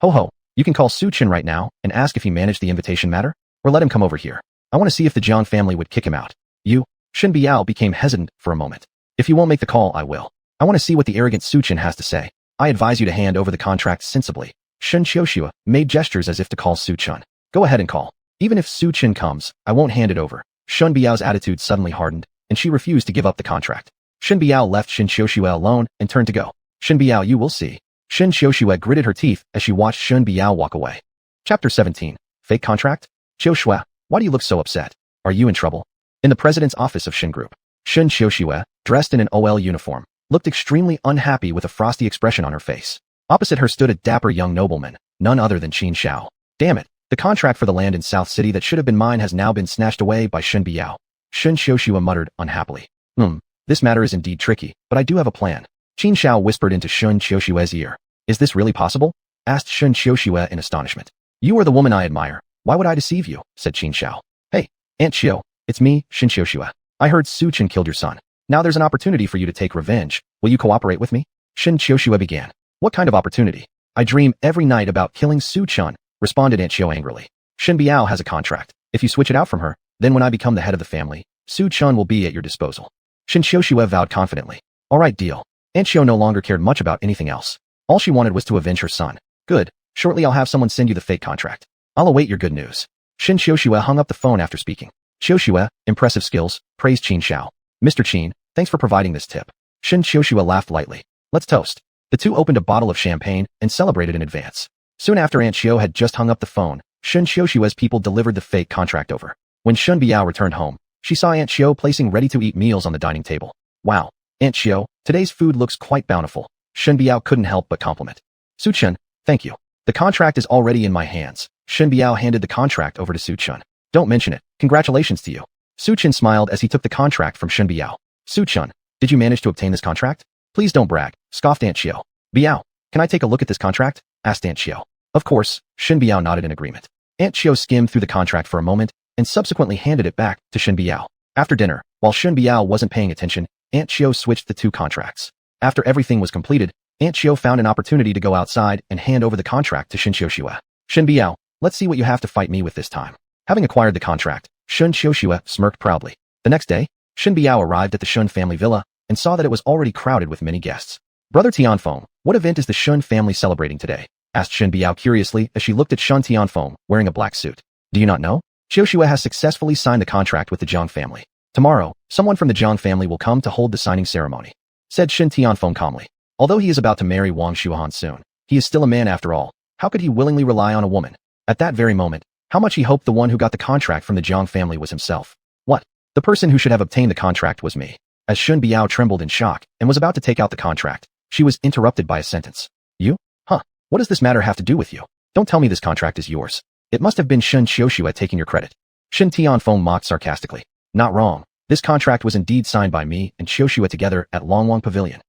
"Ho ho, you can call Su Chen right now and ask if he managed the invitation matter, or let him come over here. I want to see if the Jiang family would kick him out." "You?" Shen Biao became hesitant for a moment. "If you won't make the call, I will. I want to see what the arrogant Su Chen has to say. I advise you to hand over the contract sensibly." Shen Xiuxue made gestures as if to call Su Chen. "Go ahead and call. Even if Su Chen comes, I won't hand it over." Shen Biao's attitude suddenly hardened, and she refused to give up the contract. Shen Biao left Shen Xiuxue alone and turned to go. "Shen Biao, you will see." Shen Xiuxue gritted her teeth as she watched Shen Biao walk away. Chapter 17. Fake Contract? Xiuxue, why do you look so upset? Are you in trouble? In the president's office of Shen Group, Shen Xiuxue, dressed in an OL uniform, looked extremely unhappy with a frosty expression on her face. Opposite her stood a dapper young nobleman, none other than Qin Xiao. "Damn it, the contract for the land in South City that should have been mine has now been snatched away by Shen Biao." Shen Xiuxue muttered unhappily. This matter is indeed tricky, but I do have a plan." Qin Xiao whispered into Shen Xiuxue's ear. "Is this really possible?" asked Shen Xiuxue in astonishment. "You are the woman I admire. Why would I deceive you?" said Qin Xiao. "Hey, Aunt Xiu, it's me, Shen Xiuxue. I heard Su Chen killed your son. Now there's an opportunity for you to take revenge. Will you cooperate with me?" Shen Xiuxue began. "What kind of opportunity? I dream every night about killing Su Chen," responded Aunt Xiu angrily. "Shen Biao has a contract. If you switch it out from her, then when I become the head of the family, Su Chen will be at your disposal." Shen Xiuxue vowed confidently. "All right, deal." Aunt Xiu no longer cared much about anything else. All she wanted was to avenge her son. "Good. Shortly I'll have someone send you the fake contract. I'll await your good news." Shen Xiuxue hung up the phone after speaking. "Xiuxue, impressive skills," praised Qin Xiao. "Mr. Qin, thanks for providing this tip." Shen Xiuxue laughed lightly. "Let's toast." The two opened a bottle of champagne and celebrated in advance. Soon after Aunt Xiu had just hung up the phone, Shen Xiuxue's people delivered the fake contract over. When Shen Biao returned home, she saw Aunt Xiu placing ready-to-eat meals on the dining table. "Wow, Aunt Xiu, today's food looks quite bountiful." Shen Biao couldn't help but compliment. "Su Chen, thank you. The contract is already in my hands." Shen Biao handed the contract over to Su Chen. "Don't mention it. Congratulations to you." Su Chen smiled as he took the contract from Shen Biao. "Su Chen, did you manage to obtain this contract?" "Please don't brag," scoffed Aunt Xiu. "Biao, can I take a look at this contract?" asked Aunt Xiu. Of course, Shen Biao nodded in agreement. Aunt Qiu skimmed through the contract for a moment and subsequently handed it back to Shen Biao. After dinner, while Shen Biao wasn't paying attention, Aunt Qiu switched the two contracts. After everything was completed, Aunt Qiu found an opportunity to go outside and hand over the contract to Shen Xiuxue. Shen Biao, let's see what you have to fight me with this time. Having acquired the contract, Shen Xiuxue smirked proudly. The next day, Shen Biao arrived at the Shen family villa and saw that it was already crowded with many guests. Brother Tianfeng, what event is the Shen family celebrating today? Asked Shen Biao curiously as she looked at Shen Tianfeng wearing a black suit. Do you not know? Xiuxue has successfully signed the contract with the Zhang family. Tomorrow, someone from the Zhang family will come to hold the signing ceremony, said Shen Tianfeng calmly. Although he is about to marry Wang Xuanhuan soon, he is still a man after all. How could he willingly rely on a woman? At that very moment, how much he hoped the one who got the contract from the Zhang family was himself. What? The person who should have obtained the contract was me. As Shen Biao trembled in shock and was about to take out the contract, she was interrupted by a sentence. You? Huh? What does this matter have to do with you? Don't tell me this contract is yours. It must have been Shen Xiuxue taking your credit. Shen Tianfeng mocked sarcastically. Not wrong. This contract was indeed signed by me and Xiuxue together at Longwang Pavilion.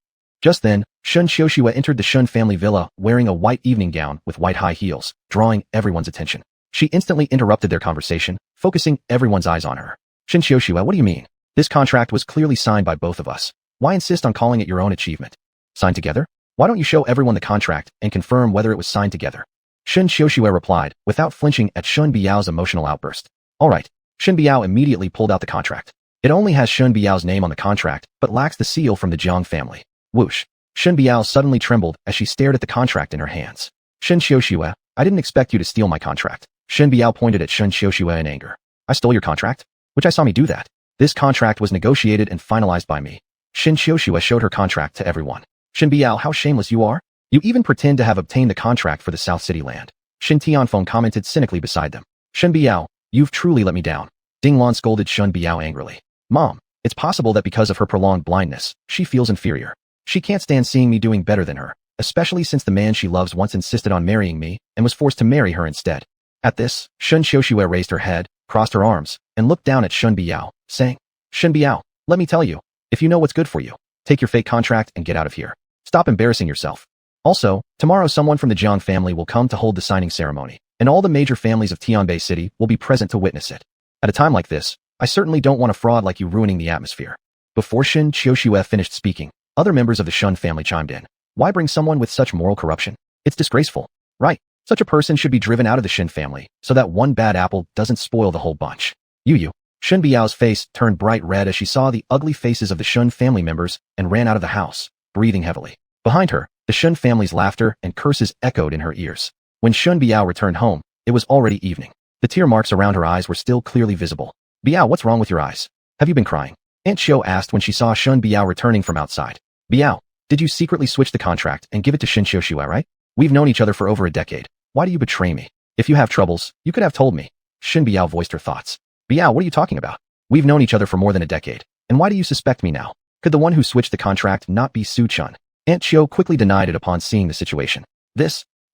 Just then, Shen Xiuxue entered the Shen family villa wearing a white evening gown with white high heels, drawing everyone's attention. She instantly interrupted their conversation, focusing everyone's eyes on her. Shen Xiuxue, what do you mean? This contract was clearly signed by both of us. Why insist on calling it your own achievement? Signed together? Why don't you show everyone the contract and confirm whether it was signed together? Shen Xiuxue replied, without flinching at Shen Biao's emotional outburst. All right. Shen Biao immediately pulled out the contract. It only has Shen Biao's name on the contract, but lacks the seal from the Zhang family. Whoosh. Shen Biao suddenly trembled as she stared at the contract in her hands. Shen Xiuxue, I didn't expect you to steal my contract. Shen Biao pointed at Shen Xiuxue in anger. I stole your contract? Which I saw me do that. This contract was negotiated and finalized by me. Shen Xiuxue showed her contract to everyone. Shen Biao, how shameless you are. You even pretend to have obtained the contract for the South City land. Shen Tianfeng commented cynically beside them. Shen Biao, you've truly let me down. Ding Lan scolded Shen Biao angrily. Mom, it's possible that because of her prolonged blindness, she feels inferior. She can't stand seeing me doing better than her, especially since the man she loves once insisted on marrying me and was forced to marry her instead. At this, Shen Xiuxue raised her head, crossed her arms, and looked down at Shen Biao, saying, Shen Biao, let me tell you, if you know what's good for you, take your fake contract and get out of here. Stop embarrassing yourself. Also, tomorrow someone from the Zhang family will come to hold the signing ceremony, and all the major families of Tianbei City will be present to witness it. At a time like this, I certainly don't want a fraud like you ruining the atmosphere. Before Shen Xiuxue finished speaking, other members of the Shen family chimed in. Why bring someone with such moral corruption? It's disgraceful. Right. Such a person should be driven out of the Shen family, so that one bad apple doesn't spoil the whole bunch. You. Shen Biao's face turned bright red as she saw the ugly faces of the Shen family members and ran out of the house, breathing heavily. Behind her, the Shen family's laughter and curses echoed in her ears. When Shen Biao returned home, it was already evening. The tear marks around her eyes were still clearly visible. Biao, what's wrong with your eyes? Have you been crying? Aunt Qiu asked when she saw Shen Biao returning from outside. Biao, did you secretly switch the contract and give it to Shen Xiuxue, right? We've known each other for over a decade. Why do you betray me? If you have troubles, you could have told me. Shen Biao voiced her thoughts. Biao, what are you talking about? We've known each other for more than a decade. And why do you suspect me now? Could the one who switched the contract not be Su Chun? Aunt Qiu quickly denied it upon seeing the situation.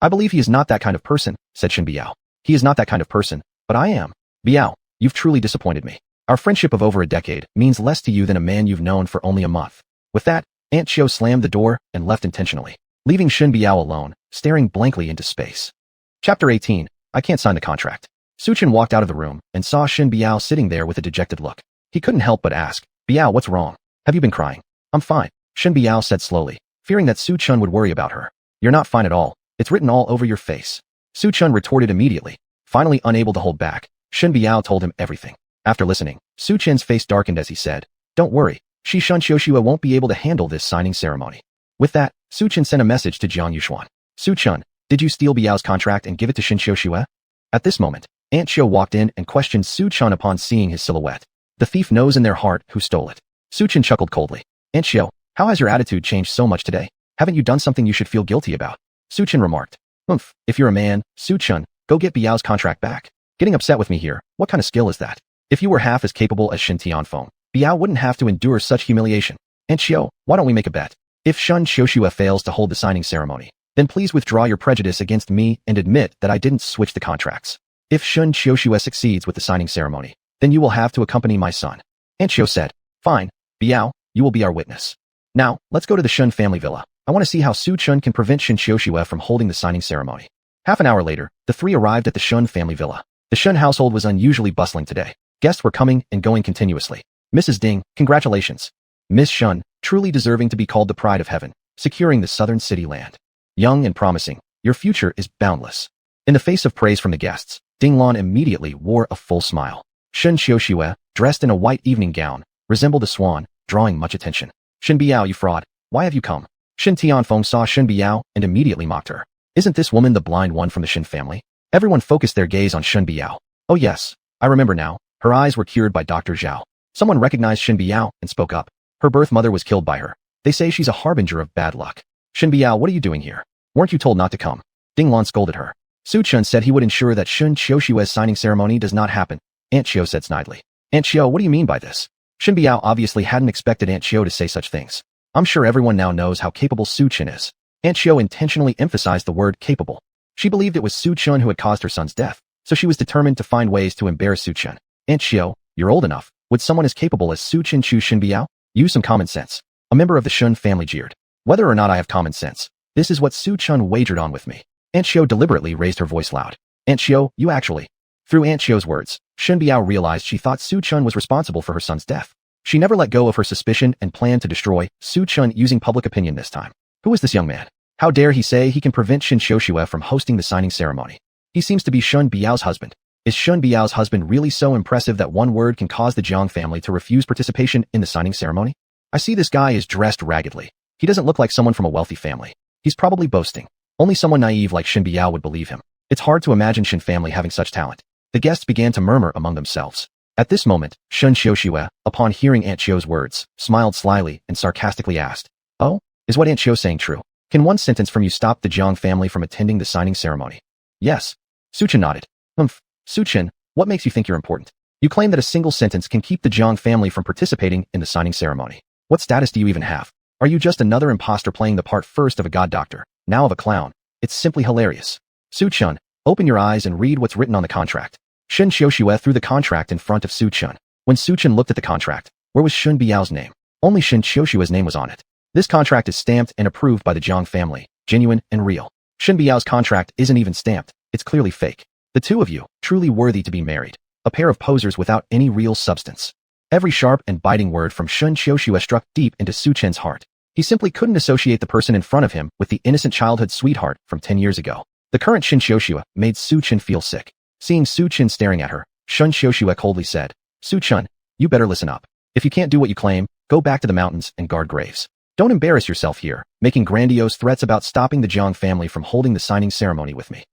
I believe he is not that kind of person, said Shen Biao. He is not that kind of person, but I am. Biao, you've truly disappointed me. Our friendship of over a decade means less to you than a man you've known for only a month. With that, Aunt Qiu slammed the door and left intentionally, leaving Shen Biao alone, staring blankly into space. Chapter 18. I can't sign the contract. Su Chen walked out of the room and saw Shen Biao sitting there with a dejected look. He couldn't help but ask, Biao, what's wrong? Have you been crying? I'm fine, Shen Biao said slowly, fearing that Su Chen would worry about her. You're not fine at all. It's written all over your face. Su Chen retorted immediately. Finally unable to hold back, Shen Biao told him everything. After listening, Su Chen's face darkened as he said, Don't worry, Shen Xiuxue won't be able to handle this signing ceremony. With that, Su Chen sent a message to Jiang Yuxuan. Su Chen, did you steal Biao's contract and give it to Shen Xiuxue? At this moment, Aunt Qiu walked in and questioned Su Chen upon seeing his silhouette. The thief knows in their heart who stole it. Su Chen chuckled coldly. Aunt Qiu, how has your attitude changed so much today? Haven't you done something you should feel guilty about? Su Chen remarked. If you're a man, Su Chen, go get Biao's contract back. Getting upset with me here, what kind of skill is that? If you were half as capable as Shen Tianfeng, Biao wouldn't have to endure such humiliation. Aunt Qiu, why don't we make a bet? If Shen Xiuxue fails to hold the signing ceremony, then please withdraw your prejudice against me and admit that I didn't switch the contracts. If Shen Xiuxue succeeds with the signing ceremony, then you will have to accompany my son. Aunt Qiu said, Fine, Biao, you will be our witness. Now, let's go to the Shen family villa. I want to see how Su Chen can prevent Shen Xiuxue from holding the signing ceremony. Half an hour later, the three arrived at the Shen family villa. The Shen household was unusually bustling today. Guests were coming and going continuously. Mrs. Ding, congratulations. Miss Shen, truly deserving to be called the pride of heaven, securing the southern city land. Young and promising, your future is boundless. In the face of praise from the guests, Ding Lan immediately wore a full smile. Shen Xiuxue, dressed in a white evening gown, resembled a swan, drawing much attention. Shen Biao, you fraud. Why have you come? Shen Tianfeng saw Shen Biao and immediately mocked her. Isn't this woman the blind one from the Shen family? Everyone focused their gaze on Shen Biao. Oh yes, I remember now. Her eyes were cured by Dr. Zhao. Someone recognized Shen Biao and spoke up. Her birth mother was killed by her. They say she's a harbinger of bad luck. Shen Biao, what are you doing here? Weren't you told not to come? Ding Lan scolded her. Su Chun said he would ensure that Shen Xiuxue's signing ceremony does not happen. Aunt Xiu said snidely. Aunt Xiu, what do you mean by this? Shen Biao obviously hadn't expected Aunt Xiu to say such things. I'm sure everyone now knows how capable Su Chun is. Aunt Xiu intentionally emphasized the word capable. She believed it was Su Chun who had caused her son's death, so she was determined to find ways to embarrass Su Chun. Aunt Xiu, you're old enough. Would someone as capable as Su Chun choose Shen Biao? Use some common sense. A member of the Shen family jeered. Whether or not I have common sense, this is what Su Chun wagered on with me. Aunt Xiu deliberately raised her voice loud. Aunt Xiu, you actually. Through Aunt Xiu's words, Shen Biao realized she thought Su Chun was responsible for her son's death. She never let go of her suspicion and planned to destroy Su Chun using public opinion this time. Who is this young man? How dare he say he can prevent Shen Xiuxue from hosting the signing ceremony? He seems to be Shen Biao's husband. Is Shen Biao's husband really so impressive that one word can cause the Jiang family to refuse participation in the signing ceremony? I see this guy is dressed raggedly. He doesn't look like someone from a wealthy family. He's probably boasting. Only someone naive like Shen Biao would believe him. It's hard to imagine Shen family having such talent. The guests began to murmur among themselves. At this moment, Shen Xiuxue, upon hearing Aunt Xiu's words, smiled slyly and sarcastically asked, Oh, is what Aunt Xiu saying true? Can one sentence from you stop the Jiang family from attending the signing ceremony? Yes. Su Chen nodded. Su Chen, what makes you think you're important? You claim that a single sentence can keep the Jiang family from participating in the signing ceremony. What status do you even have? Are you just another imposter playing the part first of a god doctor, now of a clown? It's simply hilarious. Su Chen, open your eyes and read what's written on the contract. Shen Xiuxue threw the contract in front of Su Chen. When Su Chen looked at the contract, where was Shen Biao's name? Only Shen Xiuxue's name was on it. This contract is stamped and approved by the Jiang family, genuine and real. Shen Biao's contract isn't even stamped, it's clearly fake. The two of you, truly worthy to be married. A pair of posers without any real substance. Every sharp and biting word from Shen Xiuxue struck deep into Su Chen's heart. He simply couldn't associate the person in front of him with the innocent childhood sweetheart from 10 years ago. The current Shen Xiuxue made Su Chen feel sick. Seeing Su Chen staring at her, Shen Xiuxue coldly said, Su Chen, you better listen up. If you can't do what you claim, go back to the mountains and guard graves. Don't embarrass yourself here, making grandiose threats about stopping the Jiang family from holding the signing ceremony with me.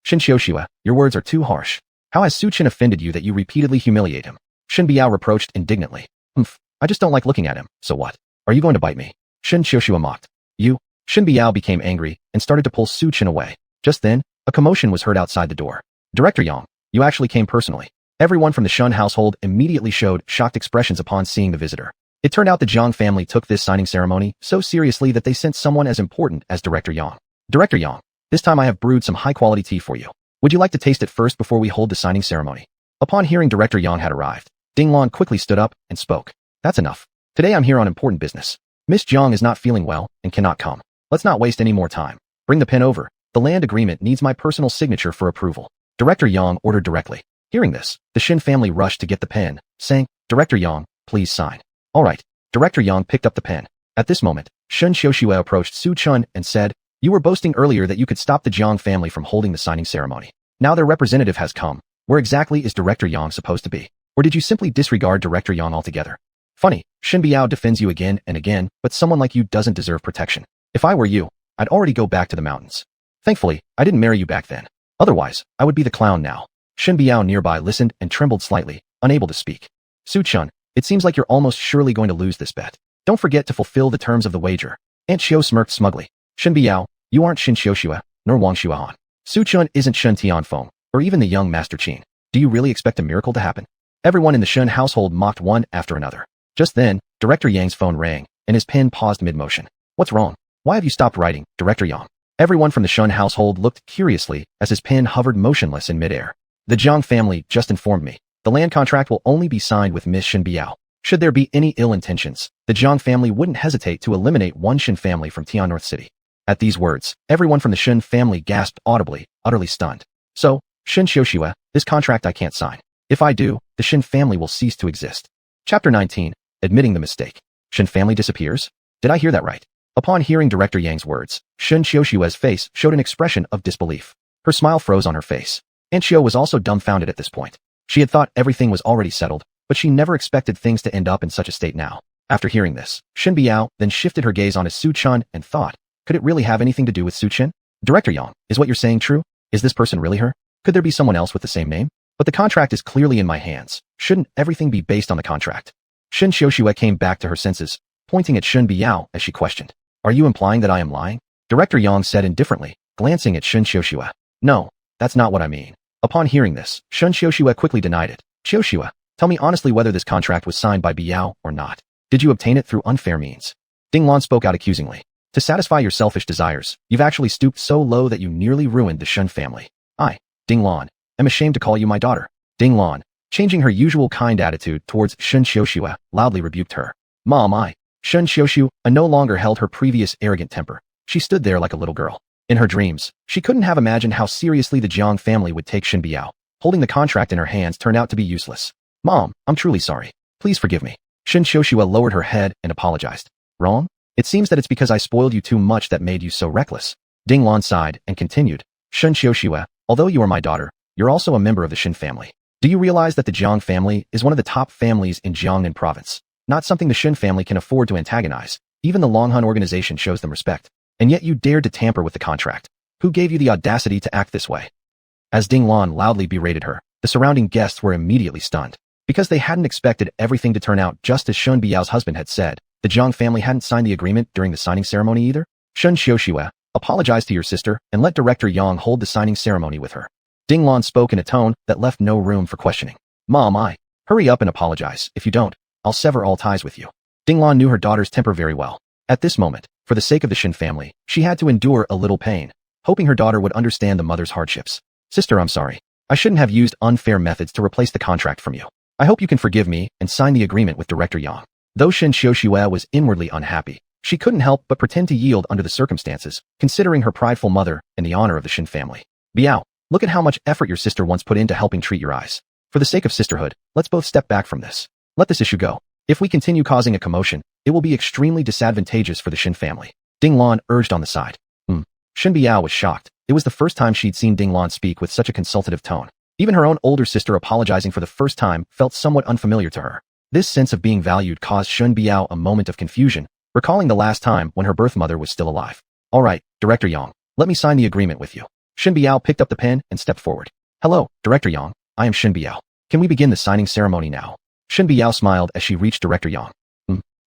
Shen Xiuxue, your words are too harsh. How has Su Chen offended you that you repeatedly humiliate him? Shen Biao reproached indignantly. I just don't like looking at him, so what? Are you going to bite me? Shen Xiuxue mocked. You? Shen Biao became angry and started to pull Su Chen away. Just then, a commotion was heard outside the door. Director Yang, you actually came personally. Everyone from the Shen household immediately showed shocked expressions upon seeing the visitor. It turned out the Jiang family took this signing ceremony so seriously that they sent someone as important as Director Yang. Director Yang, this time I have brewed some high-quality tea for you. Would you like to taste it first before we hold the signing ceremony? Upon hearing Director Yang had arrived, Ding Lan quickly stood up and spoke. That's enough. Today I'm here on important business. Miss Jiang is not feeling well and cannot come. Let's not waste any more time. Bring the pen over. The land agreement needs my personal signature for approval. Director Yang ordered directly. Hearing this, the Shen family rushed to get the pen, saying, Director Yang, please sign. All right. Director Yang picked up the pen. At this moment, Shen Xiuxue approached Su Chen and said, You were boasting earlier that you could stop the Jiang family from holding the signing ceremony. Now their representative has come. Where exactly is Director Yang supposed to be? Or did you simply disregard Director Yang altogether? Funny, Shen Biao defends you again and again, but someone like you doesn't deserve protection. If I were you, I'd already go back to the mountains. Thankfully, I didn't marry you back then. Otherwise, I would be the clown now. Shen Biao nearby listened and trembled slightly, unable to speak. Su Chen, it seems like you're almost surely going to lose this bet. Don't forget to fulfill the terms of the wager. Aunt Xiu smirked smugly. Shen Biao, you aren't Shen Xiuxue, nor Wang Xuanhuan. Su Chen isn't Shen Tianfeng, or even the young Master Qin. Do you really expect a miracle to happen? Everyone in the Shen household mocked one after another. Just then, Director Yang's phone rang, and his pen paused mid-motion. What's wrong? Why have you stopped writing, Director Yang? Everyone from the Shen household looked curiously as his pen hovered motionless in midair. The Jiang family just informed me. The land contract will only be signed with Miss Shen Biao. Should there be any ill intentions, the Jiang family wouldn't hesitate to eliminate one Shen family from Tian North City. At these words, everyone from the Shen family gasped audibly, utterly stunned. So, Shen Xiuxue, This contract I can't sign. If I do, the Shen family will cease to exist. Chapter 19. Admitting the mistake. Shen family disappears? Did I hear that right? Upon hearing Director Yang's words, Shen Xiaoshua's face showed an expression of disbelief. Her smile froze on her face. Aunt Xiao was also dumbfounded at this point. She had thought everything was already settled, but she never expected things to end up in such a state now. After hearing this, Shen Biao then shifted her gaze onto Su Chun and thought, could it really have anything to do with Su Chen? Director Yang, is what you're saying true? Is this person really her? Could there be someone else with the same name? But the contract is clearly in my hands. Shouldn't everything be based on the contract? Shen Xiaoshua came back to her senses, pointing at Shen Biao as she questioned. Are you implying that I am lying? Director Yang said indifferently, glancing at Shen Xiaoshua. No, that's not what I mean. Upon hearing this, Shen Xiaoshua quickly denied it. Xiaoshua, tell me honestly whether this contract was signed by Biao or not. Did you obtain it through unfair means? Ding Lan spoke out accusingly. To satisfy your selfish desires, you've actually stooped so low that you nearly ruined the Shen family. I, Ding Lan, am ashamed to call you my daughter. Ding Lan, changing her usual kind attitude towards Shen Xiaoshua, loudly rebuked her. Mom, Shen Xiaoshu no longer held her previous arrogant temper. She stood there like a little girl. In her dreams, she couldn't have imagined how seriously the Jiang family would take Shen Biao. Holding the contract in her hands turned out to be useless. Mom, I'm truly sorry. Please forgive me. Shen Xiaoshua lowered her head and apologized. Wrong? It seems that it's because I spoiled you too much that made you so reckless. Ding Lan sighed and continued. Shen Xiaoshua, although you are my daughter, you're also a member of the Shen family. Do you realize that the Jiang family is one of the top families in Jiangnan province? Not something the Shen family can afford to antagonize. Even the Longhun organization shows them respect. And yet you dared to tamper with the contract. Who gave you the audacity to act this way? As Ding Lan loudly berated her, the surrounding guests were immediately stunned. Because they hadn't expected everything to turn out just as Shen Biao's husband had said, the Jiang family hadn't signed the agreement during the signing ceremony either. Shen Xiaoshua, apologize to your sister and let Director Yang hold the signing ceremony with her. Ding Lan spoke in a tone that left no room for questioning. Mom, hurry up and apologize. If you don't, I'll sever all ties with you. Ding Lan knew her daughter's temper very well. At this moment, for the sake of the Shen family, she had to endure a little pain, hoping her daughter would understand the mother's hardships. Sister, I'm sorry. I shouldn't have used unfair methods to replace the contract from you. I hope you can forgive me and sign the agreement with Director Yang. Though Shen Xiaoshua was inwardly unhappy, she couldn't help but pretend to yield under the circumstances, considering her prideful mother and the honor of the Shen family. Biao, look at how much effort your sister once put into helping treat your eyes. For the sake of sisterhood, let's both step back from this. Let this issue go. If we continue causing a commotion, it will be extremely disadvantageous for the Shen family. Ding Lan urged on the side. Shen Biao was shocked. It was the first time she'd seen Ding Lan speak with such a consultative tone. Even her own older sister apologizing for the first time felt somewhat unfamiliar to her. This sense of being valued caused Shen Biao a moment of confusion, recalling the last time when her birth mother was still alive. All right, Director Yang, let me sign the agreement with you. Shen Biao picked up the pen and stepped forward. Hello, Director Yang, I am Shen Biao. Can we begin the signing ceremony now? Shen Biao smiled as she reached Director Yang.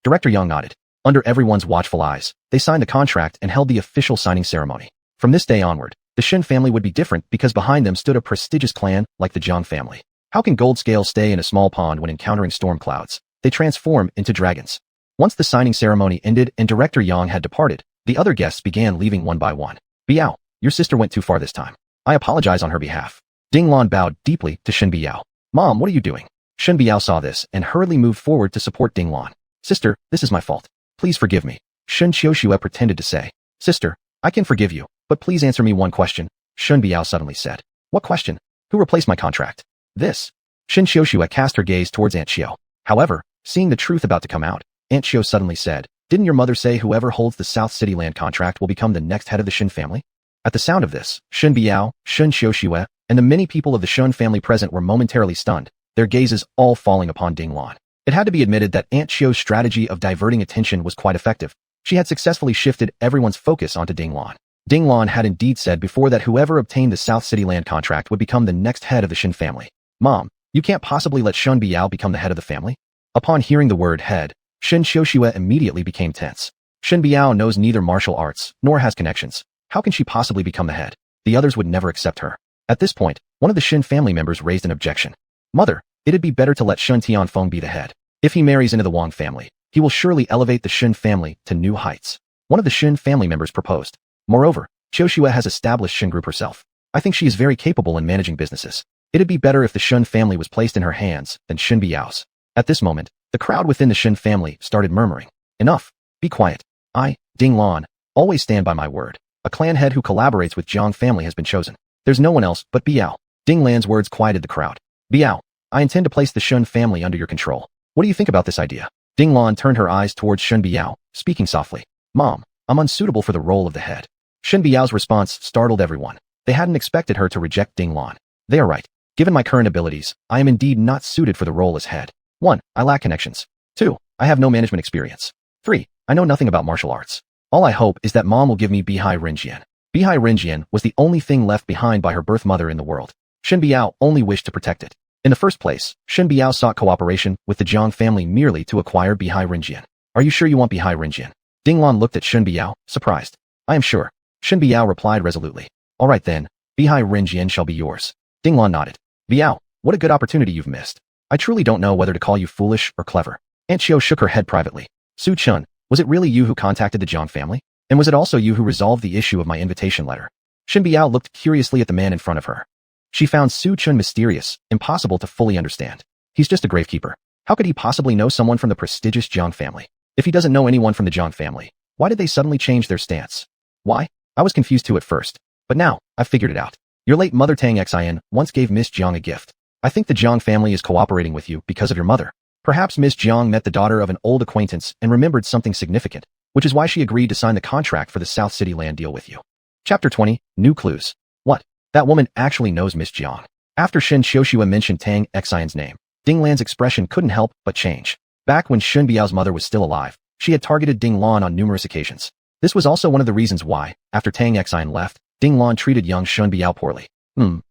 Director Yang nodded. Under everyone's watchful eyes, they signed the contract and held the official signing ceremony. From this day onward, the Shen family would be different because behind them stood a prestigious clan like the Jiang family. How can gold scales stay in a small pond when encountering storm clouds? They transform into dragons. Once the signing ceremony ended and Director Yang had departed, the other guests began leaving one by one. Biao, your sister went too far this time. I apologize on her behalf. Ding Lan bowed deeply to Shen Biao. Mom, what are you doing? Shen Biao saw this and hurriedly moved forward to support Ding Lan. Sister, this is my fault. Please forgive me. Shen Xiaoshua pretended to say. Sister, I can forgive you, but please answer me one question. Shen Biao suddenly said. What question? Who replaced my contract? This. Shen Xiaoshua cast her gaze towards Aunt Xiao. However, seeing the truth about to come out, Aunt Xiao suddenly said, didn't your mother say whoever holds the South City land contract will become the next head of the Shen family? At the sound of this, Shen Biao, Shen Xiaoshua, and the many people of the Shen family present were momentarily stunned, their gazes all falling upon Ding Lan. It had to be admitted that Aunt Xiao's strategy of diverting attention was quite effective. She had successfully shifted everyone's focus onto Ding Lan. Ding Lan had indeed said before that whoever obtained the South City land contract would become the next head of the Shen family. Mom, you can't possibly let Shen Biao become the head of the family? Upon hearing the word head, Shen Xiaoshua immediately became tense. Shen Biao knows neither martial arts, nor has connections. How can she possibly become the head? The others would never accept her. At this point, one of the Shen family members raised an objection. Mother, it'd be better to let Shen Tianfeng be the head. If he marries into the Wang family, he will surely elevate the Shen family to new heights. One of the Shen family members proposed. Moreover, Xiaoshua has established Shen Group herself. I think she is very capable in managing businesses. It'd be better if the Shen family was placed in her hands than Shen Biao's. At this moment, the crowd within the Shen family started murmuring. Enough. Be quiet. I, Ding Lan, always stand by my word. A clan head who collaborates with Jiang family has been chosen. There's no one else but Biao. Ding Lan's words quieted the crowd. Biao, I intend to place the Shen family under your control. What do you think about this idea? Ding Lan turned her eyes towards Shen Biao, speaking softly. Mom, I'm unsuitable for the role of the head. Shen Biao's response startled everyone. They hadn't expected her to reject Ding Lan. They are right. Given my current abilities, I am indeed not suited for the role as head. 1. I lack connections. 2. I have no management experience. 3. I know nothing about martial arts. All I hope is that Mom will give me Bihai Renjian. Bihai Renjian was the only thing left behind by her birth mother in the world. Shen Biao only wished to protect it. In the first place, Shen Biao sought cooperation with the Jiang family merely to acquire Bihai Renjian. Are you sure you want Bihai Renjian? Ding Lan looked at Shen Biao, surprised. I am sure. Shen Biao replied resolutely. All right then, Bihai Renjian shall be yours. Ding Lan nodded. Biao, what a good opportunity you've missed. I truly don't know whether to call you foolish or clever. Aunt Xiao shook her head privately. Su Chun, was it really you who contacted the Jiang family? And was it also you who resolved the issue of my invitation letter? Shen Biao looked curiously at the man in front of her. She found Su Chun mysterious, impossible to fully understand. He's just a gravekeeper. How could he possibly know someone from the prestigious Jiang family? If he doesn't know anyone from the Jiang family, why did they suddenly change their stance? Why? I was confused too at first. But now, I've figured it out. Your late mother Tang Xian once gave Miss Jiang a gift. I think the Jiang family is cooperating with you because of your mother. Perhaps Miss Jiang met the daughter of an old acquaintance and remembered something significant, which is why she agreed to sign the contract for the South City land deal with you. Chapter 20, New Clues. What? That woman actually knows Miss Jiang. After Shen Xiaoxue mentioned Tang Xian's name, Ding Lan's expression couldn't help but change. Back when Shen Biao's mother was still alive, she had targeted Ding Lan on numerous occasions. This was also one of the reasons why, after Tang Xian left, Ding Lan treated young Shen Biao poorly.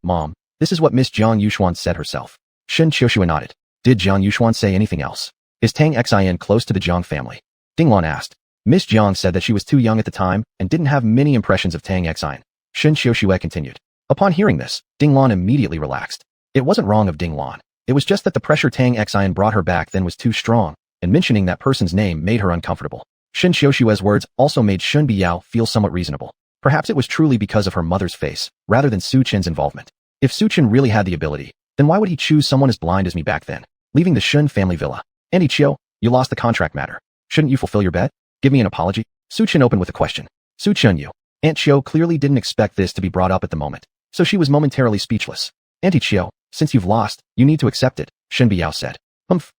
Mom, this is what Miss Jiang Yuxuan said herself. Shen Xiaoxue nodded. Did Jiang Yuxuan say anything else? Is Tang Xian close to the Jiang family? Ding Lan asked. Miss Jiang said that she was too young at the time and didn't have many impressions of Tang Xian. Shen Xiaoxue continued. Upon hearing this, Ding Lan immediately relaxed. It wasn't wrong of Ding Lan. It was just that the pressure Tang Xian brought her back then was too strong, and mentioning that person's name made her uncomfortable. Shen Xiaoxue's words also made Shen Biao feel somewhat reasonable. Perhaps it was truly because of her mother's face, rather than Su Chen's involvement. If Su Chen really had the ability, then why would he choose someone as blind as me back then, leaving the Shen family villa? Auntie Qiu, you lost the contract matter. Shouldn't you fulfill your bet? Give me an apology? Su Chen opened with a question. Su Chen you. Aunt Qiu clearly didn't expect this to be brought up at the moment, so she was momentarily speechless. Auntie Qiu, since you've lost, you need to accept it, Shen Biao said.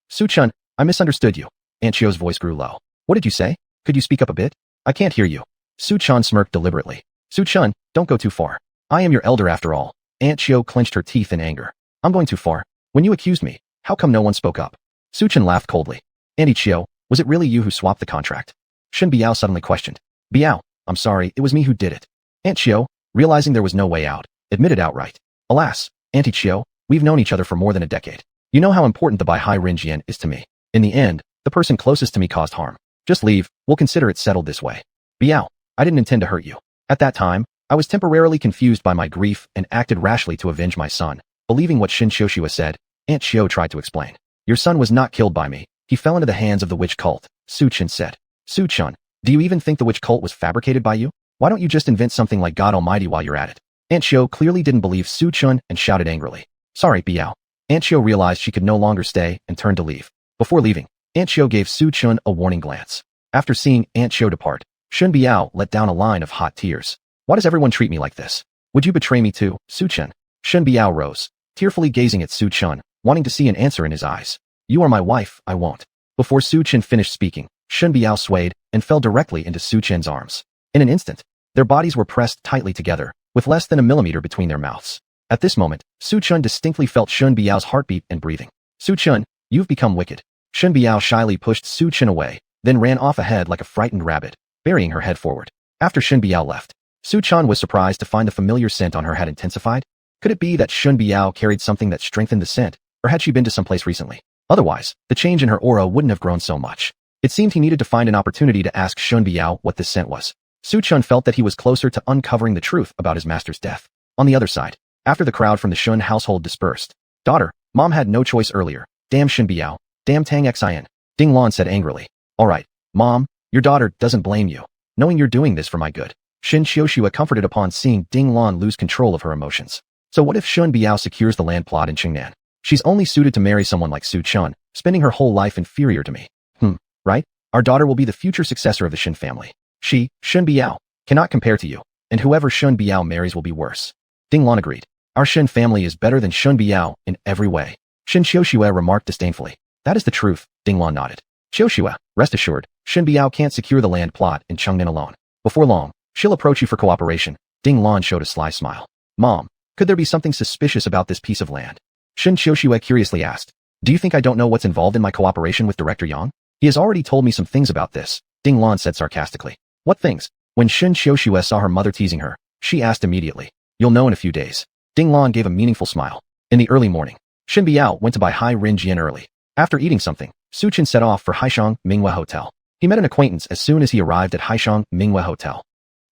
Su Chen, I misunderstood you. Aunt Qiu's voice grew low. What did you say? Could you speak up a bit? I can't hear you. Su Chen smirked deliberately. Su Chen, don't go too far. I am your elder after all. Aunt Qiu clenched her teeth in anger. I'm going too far. When you accused me, how come no one spoke up? Su Chen laughed coldly. Auntie Qiu, was it really you who swapped the contract? Shen Biao suddenly questioned. Biao, I'm sorry, it was me who did it. Aunt Qiu, realizing there was no way out, admitted outright. Alas, Auntie Qiu, we've known each other for more than a decade. You know how important the Bihai Renjian is to me. In the end, the person closest to me caused harm. Just leave, we'll consider it settled this way. Biao, I didn't intend to hurt you. At that time, I was temporarily confused by my grief and acted rashly to avenge my son. Believing what Shen Xiaoxue said, Aunt Qiu tried to explain. Your son was not killed by me. He fell into the hands of the witch cult, Su Chen said. Su Chen, do you even think the witch cult was fabricated by you? Why don't you just invent something like God Almighty while you're at it? Aunt Qiu clearly didn't believe Su Chen and shouted angrily. Sorry, Biao. Aunt Qiu realized she could no longer stay and turned to leave. Before leaving, Aunt Qiu gave Su Chen a warning glance. After seeing Aunt Qiu depart, Shen Biao let down a line of hot tears. Why does everyone treat me like this? Would you betray me too, Su Chen? Shen Biao rose, tearfully gazing at Su Chen, wanting to see an answer in his eyes. You are my wife, I won't. Before Su Chen finished speaking, Shen Biao swayed and fell directly into Su Chen's arms. In an instant, their bodies were pressed tightly together, with less than a millimeter between their mouths. At this moment, Su Chen distinctly felt Shen Biao's heartbeat and breathing. Su Chen, you've become wicked. Shen Biao shyly pushed Su Chen away, then ran off ahead like a frightened rabbit, burying her head forward. After Shen Biao left, Su Chen was surprised to find the familiar scent on her had intensified. Could it be that Shen Biao carried something that strengthened the scent, or had she been to someplace recently? Otherwise, the change in her aura wouldn't have grown so much. It seemed he needed to find an opportunity to ask Shen Biao what this scent was. Su Chen felt that he was closer to uncovering the truth about his master's death. On the other side, after the crowd from the Shen household dispersed, daughter, mom had no choice earlier. Damn Shen Biao, damn Tang Xian. Ding Lan said angrily. All right, mom, your daughter doesn't blame you, knowing you're doing this for my good. Shen Xiaoxue comforted upon seeing Ding Lan lose control of her emotions. So what if Shen Biao secures the land plot in Qingnan? She's only suited to marry someone like Su Chen, spending her whole life inferior to me. Right? Our daughter will be the future successor of the Shen family. She, Shen Biao, cannot compare to you, and whoever Shen Biao marries will be worse. Ding Lan agreed. Our Shen family is better than Shun Biao in every way. Shen Xiuxue remarked disdainfully. That is the truth, Ding Lan nodded. Xiuxue, rest assured, Shen Biao can't secure the land plot in Chengnan alone. Before long, she'll approach you for cooperation. Ding Lan showed a sly smile. Mom, could there be something suspicious about this piece of land? Shen Xiuxue curiously asked. Do you think I don't know what's involved in my cooperation with Director Yang? He has already told me some things about this, Ding Lan said sarcastically. What things? When Shen Xiuxue saw her mother teasing her, she asked immediately. You'll know in a few days. Ding Lan gave a meaningful smile. In the early morning, Shen Biao went to buy Hai Rin Jian early. After eating something, Su Chen set off for Haishang Minghua Hotel. He met an acquaintance as soon as he arrived at Haishang Minghua Hotel.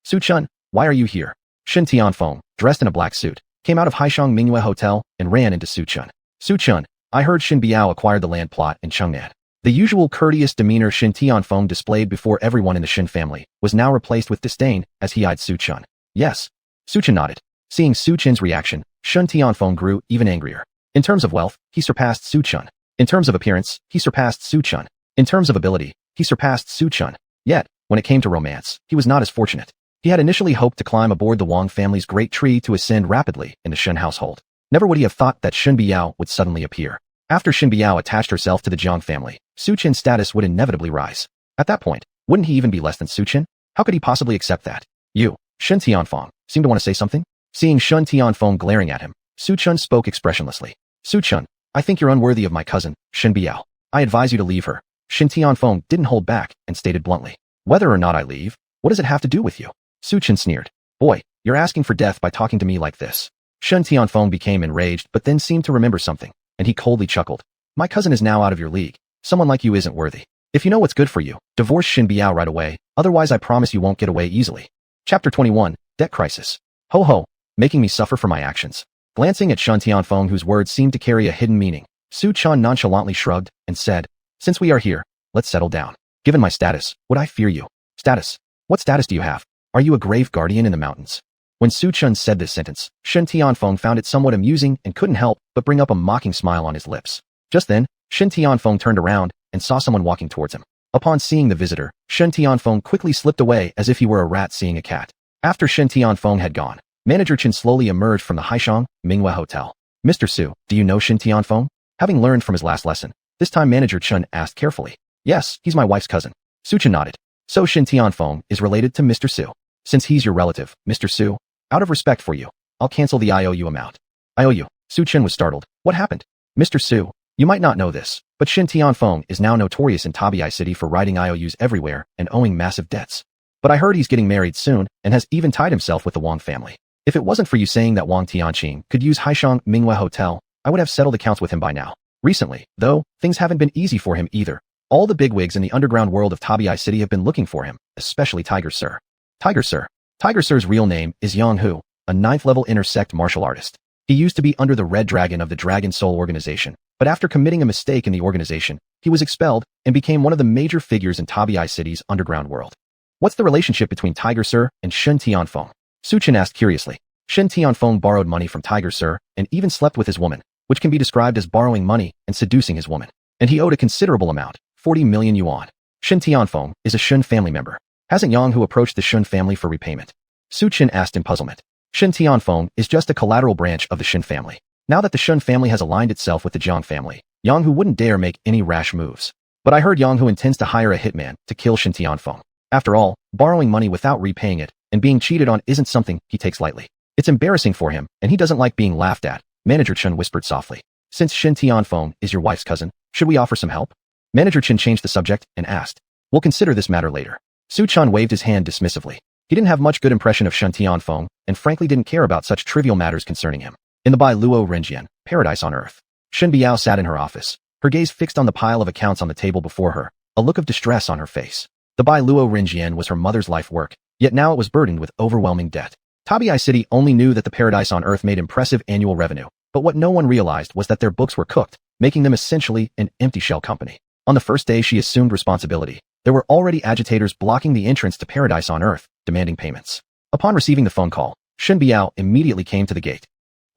Su Chen, why are you here? Shen Tianfeng, dressed in a black suit, came out of Haishang Minghua Hotel and ran into Su Chen. Su Chen, I heard Shen Biao acquired the land plot in Chengnan. The usual courteous demeanor Shen Tianfeng displayed before everyone in the Shen family was now replaced with disdain as he eyed Su Chen. Yes. Su Chen nodded. Seeing Su Chen's reaction, Shen Tianfeng grew even angrier. In terms of wealth, he surpassed Su Chen. In terms of appearance, he surpassed Su Chen. In terms of ability, he surpassed Su Chen. Yet, when it came to romance, he was not as fortunate. He had initially hoped to climb aboard the Wang family's great tree to ascend rapidly in the Shen household. Never would he have thought that Shen Biao would suddenly appear. After Shen Biao attached herself to the Jiang family, Su Chen's status would inevitably rise. At that point, wouldn't he even be less than Su Chen? How could he possibly accept that? You, Shen Tianfeng, seem to want to say something? Seeing Shen Tianfeng glaring at him, Su Chen spoke expressionlessly. Su Chen, I think you're unworthy of my cousin, Shen Biao. I advise you to leave her. Shen Tianfeng didn't hold back and stated bluntly. Whether or not I leave, what does it have to do with you? Su Chen sneered. Boy, you're asking for death by talking to me like this. Shen Tianfeng became enraged but then seemed to remember something, and he coldly chuckled. My cousin is now out of your league. Someone like you isn't worthy. If you know what's good for you, divorce Shen Biao right away, otherwise I promise you won't get away easily. Chapter 21, Debt Crisis. Ho ho, making me suffer for my actions. Glancing at Shen Tianfeng, whose words seemed to carry a hidden meaning, Su Chen nonchalantly shrugged and said, Since we are here, let's settle down. Given my status, would I fear you? Status? What status do you have? Are you a grave guardian in the mountains? When Su Chen said this sentence, Shen Tianfeng found it somewhat amusing and couldn't help but bring up a mocking smile on his lips. Just then, Shen Tianfeng turned around and saw someone walking towards him. Upon seeing the visitor, Shen Tianfeng quickly slipped away as if he were a rat seeing a cat. After Shen Tianfeng had gone, Manager Chen slowly emerged from the Haishang Minghua Hotel. Mr. Su, do you know Shen Tianfeng? Having learned from his last lesson, this time Manager Chen asked carefully. Yes, he's my wife's cousin. Su Chen nodded. So Shen Tianfeng is related to Mr. Su. Since he's your relative, Mr. Su, out of respect for you, I'll cancel the IOU amount. IOU. Su Chen was startled. What happened? Mr. Su, you might not know this, but Shen Tianfeng is now notorious in Tabai City for writing IOUs everywhere and owing massive debts. But I heard he's getting married soon and has even tied himself with the Wang family. If it wasn't for you saying that Wang Tianqing could use Haishang Minghua Hotel, I would have settled accounts with him by now. Recently, though, things haven't been easy for him either. All the bigwigs in the underground world of Tabai City have been looking for him, especially Tiger Sir. Tiger Sir. Tiger Sir's real name is Yang Hu, a 9th-level intersect martial artist. He used to be under the Red Dragon of the Dragon Soul organization, but after committing a mistake in the organization, he was expelled and became one of the major figures in Tabai City's underground world. What's the relationship between Tiger Sir and Shen Tianfeng? Su Chen asked curiously. Shen Tianfeng borrowed money from Tiger Sir and even slept with his woman, which can be described as borrowing money and seducing his woman. And he owed a considerable amount, 40 million yuan. Shen Tianfeng is a Shen family member. Hasn't Yang Hu approached the Shen family for repayment? Su Chen asked in puzzlement. Shen Tianfeng is just a collateral branch of the Shen family. Now that the Shen family has aligned itself with the Jiang family, Yang Hu wouldn't dare make any rash moves. But I heard Yang Hu intends to hire a hitman to kill Shen Tianfeng. After all, borrowing money without repaying it and being cheated on isn't something he takes lightly. It's embarrassing for him, and he doesn't like being laughed at. Manager Chen whispered softly. Since Shen Tianfeng is your wife's cousin, should we offer some help? Manager Chen changed the subject and asked. We'll consider this matter later. Su Chen waved his hand dismissively. He didn't have much good impression of Shen Tianfeng, and frankly didn't care about such trivial matters concerning him. In the Bai Luo Renjian, paradise on earth, Shen Biao sat in her office, her gaze fixed on the pile of accounts on the table before her, a look of distress on her face. The Bai Luo Renjian was her mother's life work, yet now it was burdened with overwhelming debt. Tabai City only knew that the paradise on earth made impressive annual revenue, but what no one realized was that their books were cooked, making them essentially an empty shell company. On the first day she assumed responsibility, there were already agitators blocking the entrance to paradise on earth, demanding payments. Upon receiving the phone call, Shen Biao immediately came to the gate.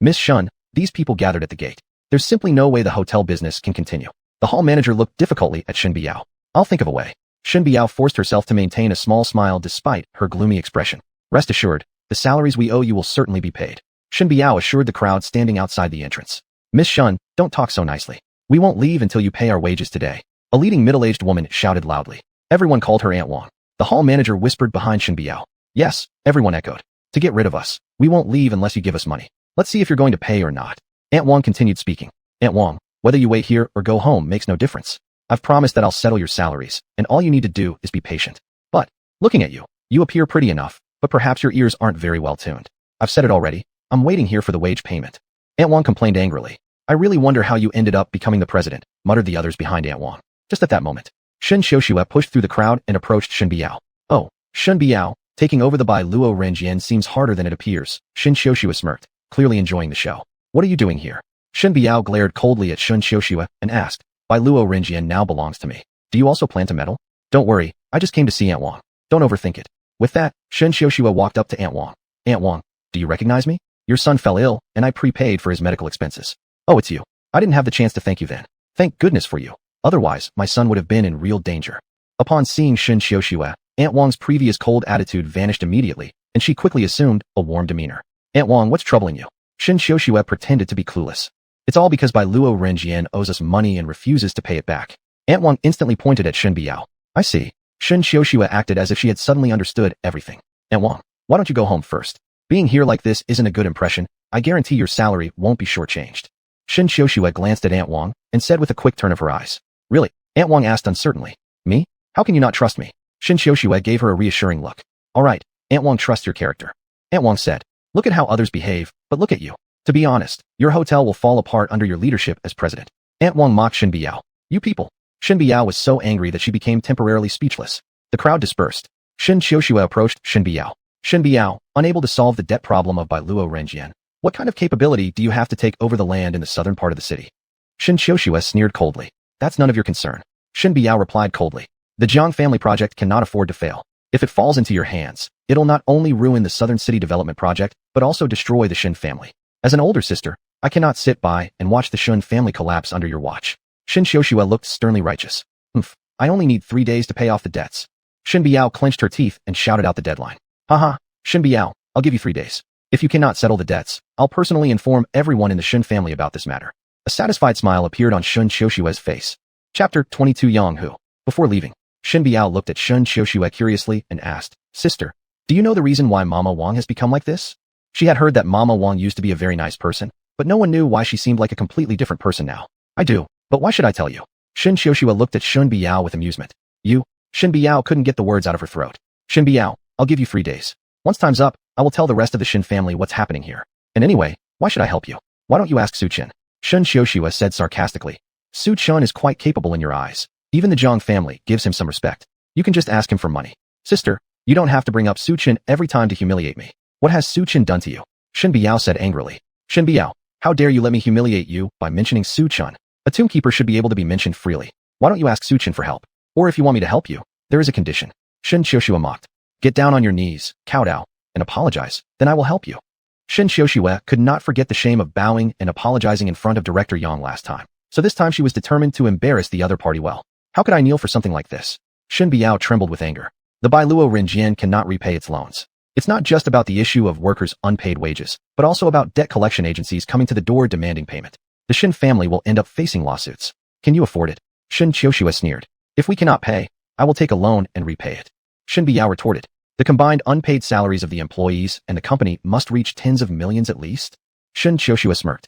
Miss Shen, these people gathered at the gate. There's simply no way the hotel business can continue. The hall manager looked difficultly at Shen Biao. I'll think of a way. Shen Biao forced herself to maintain a small smile despite her gloomy expression. Rest assured, the salaries we owe you will certainly be paid. Shen Biao assured the crowd standing outside the entrance. Miss Shen, don't talk so nicely. We won't leave until you pay our wages today. A leading middle-aged woman shouted loudly. Everyone called her Aunt Wang. The hall manager whispered behind Shen Biao. Yes, everyone echoed. To get rid of us. We won't leave unless you give us money. Let's see if you're going to pay or not. Aunt Wang continued speaking. Aunt Wang, whether you wait here or go home makes no difference. I've promised that I'll settle your salaries, and all you need to do is be patient. But, looking at you, you appear pretty enough, but perhaps your ears aren't very well tuned. I've said it already. I'm waiting here for the wage payment. Aunt Wang complained angrily. I really wonder how you ended up becoming the president, muttered the others behind Aunt Wang. Just at that moment, Shen Xiuxue pushed through the crowd and approached Shen Biao. Oh, Shen Biao, taking over the Bai Luo Renjian seems harder than it appears. Shen Xiuxue smirked, clearly enjoying the show. What are you doing here? Shen Biao glared coldly at Shen Xiuxue and asked, Bai Luo Renjian now belongs to me. Do you also plan to meddle? Don't worry, I just came to see Aunt Wang. Don't overthink it. With that, Shen Xiuxue walked up to Aunt Wang. Aunt Wang, do you recognize me? Your son fell ill, and I prepaid for his medical expenses. Oh, it's you. I didn't have the chance to thank you then. Thank goodness for you. Otherwise, my son would have been in real danger. Upon seeing Shen Xiuxue, Aunt Wang's previous cold attitude vanished immediately, and she quickly assumed a warm demeanor. Aunt Wang, what's troubling you? Shen Xiuxue pretended to be clueless. It's all because Bai Luo Renjian owes us money and refuses to pay it back. Aunt Wang instantly pointed at Shen Biao. I see. Shen Xiuxue acted as if she had suddenly understood everything. Aunt Wang, why don't you go home first? Being here like this isn't a good impression. I guarantee your salary won't be shortchanged. Shen Xiuxue glanced at Aunt Wang and said with a quick turn of her eyes. Really? Aunt Wang asked uncertainly. Me? How can you not trust me? Shen Xiuxue gave her a reassuring look. All right, Aunt Wang trusts your character. Aunt Wang said. Look at how others behave, but look at you. To be honest, your hotel will fall apart under your leadership as president. Aunt Wang mocked Shen Biao. You people. Shen Biao was so angry that she became temporarily speechless. The crowd dispersed. Shen Xiuxue approached Shen Biao. Shen Biao, unable to solve the debt problem of Bai Luo Renjian. What kind of capability do you have to take over the land in the southern part of the city? Shen Xiuxue sneered coldly. That's none of your concern. Shen Biao replied coldly. The Jiang family project cannot afford to fail. If it falls into your hands, it'll not only ruin the southern city development project, but also destroy the Shen family. As an older sister, I cannot sit by and watch the Shen family collapse under your watch. Shen Xiuxue looked sternly righteous. I only need 3 days to pay off the debts. Shen Biao clenched her teeth and shouted out the deadline. Haha, Shen Biao, I'll give you 3 days. If you cannot settle the debts, I'll personally inform everyone in the Shen family about this matter. A satisfied smile appeared on Shen Xiuxue's face. Chapter 22 Yang Hu. Before leaving, Shen Biao looked at Shen Xiuxue curiously and asked, Sister, do you know the reason why Mama Wang has become like this? She had heard that Mama Wang used to be a very nice person, but no one knew why she seemed like a completely different person now. I do, but why should I tell you? Shen Xiuxue looked at Shen Biao with amusement. You? Shen Biao couldn't get the words out of her throat. Shen Biao, I'll give you 3 days. Once time's up, I will tell the rest of the Shen family what's happening here. And anyway, why should I help you? Why don't you ask Su Chen? Shen Xiuxue said sarcastically. Su Chen is quite capable in your eyes. Even the Jiang family gives him some respect. You can just ask him for money. Sister, you don't have to bring up Su Chen every time to humiliate me. What has Su Chen done to you? Shen Biao said angrily. Shen Biao, how dare you let me humiliate you by mentioning Su Chen? A tombkeeper should be able to be mentioned freely. Why don't you ask Su Chen for help? Or if you want me to help you, there is a condition. Shen Xiuxue mocked. Get down on your knees, kowtow, and apologize, then I will help you. Shen Xiuxue could not forget the shame of bowing and apologizing in front of Director Yang last time. So this time she was determined to embarrass the other party well. How could I kneel for something like this? Shen Biao trembled with anger. The Bai Luo Renjian cannot repay its loans. It's not just about the issue of workers' unpaid wages, but also about debt collection agencies coming to the door demanding payment. The Shen family will end up facing lawsuits. Can you afford it? Shen Xiuxue sneered. If we cannot pay, I will take a loan and repay it. Shen Biao retorted. The combined unpaid salaries of the employees and the company must reach tens of millions at least. Shen Xiuxue smirked.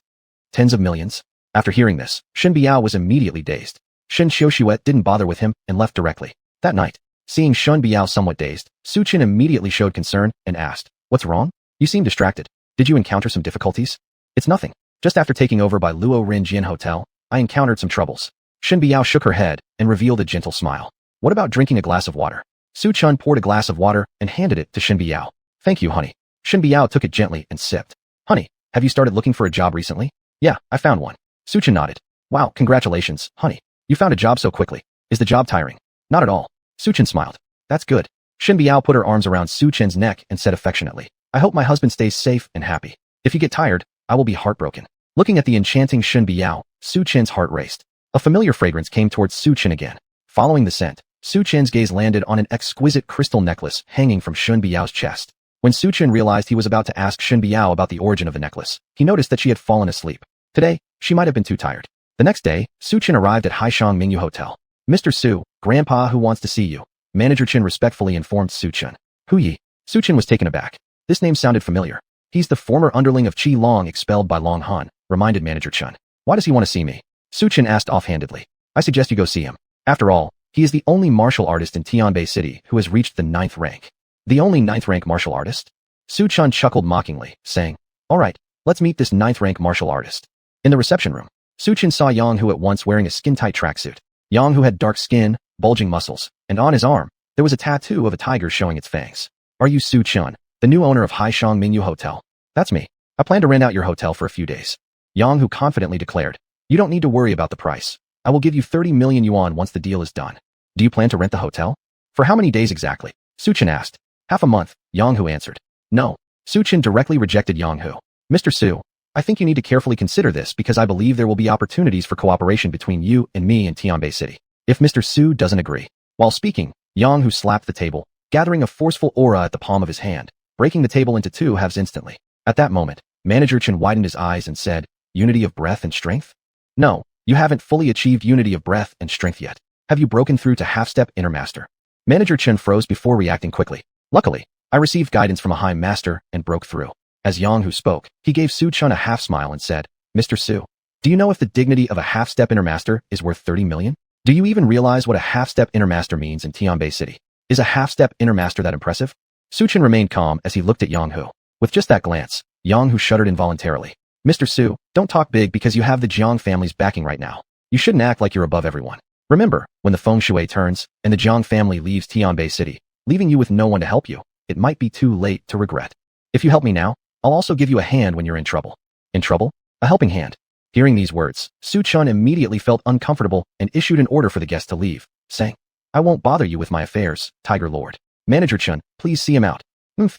Tens of millions? After hearing this, Shen Biao was immediately dazed. Shen Xiuxue didn't bother with him and left directly. That night, seeing Shen Biao somewhat dazed, Su Chen immediately showed concern and asked, What's wrong? You seem distracted. Did you encounter some difficulties? It's nothing. Just after taking over by Luo Renjian Hotel, I encountered some troubles. Shen Biao shook her head and revealed a gentle smile. What about drinking a glass of water? Su Chen poured a glass of water and handed it to Shen Biao. Thank you, honey. Shen Biao took it gently and sipped. Honey, have you started looking for a job recently? Yeah, I found one. Su Chen nodded. Wow, congratulations, honey. You found a job so quickly. Is the job tiring? Not at all. Su Chen smiled. That's good. Shen Biao put her arms around Su Chen's neck and said affectionately, I hope my husband stays safe and happy. If you get tired, I will be heartbroken. Looking at the enchanting Shen Biao, Su Chen's heart raced. A familiar fragrance came towards Su Chen again. Following the scent, Su Chen's gaze landed on an exquisite crystal necklace hanging from Shen Biao's chest. When Su Chen realized he was about to ask Shen Biao about the origin of the necklace, he noticed that she had fallen asleep. Today, she might have been too tired. The next day, Su Chen arrived at Haishang Mingyu Hotel. Mr. Su, Grandpa who wants to see you. Manager Chen respectfully informed Su Chen. Hu Yi. Su Chen was taken aback. This name sounded familiar. He's the former underling of Qi Long expelled by Long Han, reminded Manager Chen. Why does he want to see me? Su Chen asked offhandedly. I suggest you go see him. After all, he is the only martial artist in Tianbei City who has reached the 9th rank. The only 9th rank martial artist? Su Chen chuckled mockingly, saying, All right, let's meet this 9th rank martial artist. In the reception room, Su Chen saw Yang Hu at once wearing a skin-tight tracksuit. Yang Hu had dark skin, bulging muscles, and on his arm, there was a tattoo of a tiger showing its fangs. Are you Su Chen, the new owner of Haishang Mingyu Hotel? That's me. I plan to rent out your hotel for a few days. Yang Hu confidently declared. You don't need to worry about the price. I will give you 30 million yuan once the deal is done. Do you plan to rent the hotel? For how many days exactly? Su Chen asked. Half a month, Yang Hu answered. No. Su Chen directly rejected Yang Hu. Mr. Su, I think you need to carefully consider this because I believe there will be opportunities for cooperation between you and me in Tianbei City. If Mr. Su doesn't agree. While speaking, Yang Hu slapped the table, gathering a forceful aura at the palm of his hand, breaking the table into two halves instantly. At that moment, Manager Chen widened his eyes and said, Unity of breath and strength? No, you haven't fully achieved unity of breath and strength yet. Have you broken through to half-step inner master? Manager Chen froze before reacting quickly. Luckily, I received guidance from a high master and broke through. As Yang Hu spoke, he gave Su Chen a half-smile and said, Mr. Su, do you know if the dignity of a half-step inner master is worth 30 million? Do you even realize what a half-step inner master means in Tianbei City? Is a half-step inner master that impressive? Su Chen remained calm as he looked at Yang Hu. With just that glance, Yang Hu shuddered involuntarily. Mr. Su, don't talk big because you have the Jiang family's backing right now. You shouldn't act like you're above everyone. Remember, when the feng shui turns and the Jiang family leaves Tianbei City, leaving you with no one to help you, it might be too late to regret. If you help me now, I'll also give you a hand when you're in trouble. In trouble? A helping hand. Hearing these words, Su Chen immediately felt uncomfortable and issued an order for the guest to leave, saying, I won't bother you with my affairs, Tiger Lord. Manager Chen, please see him out.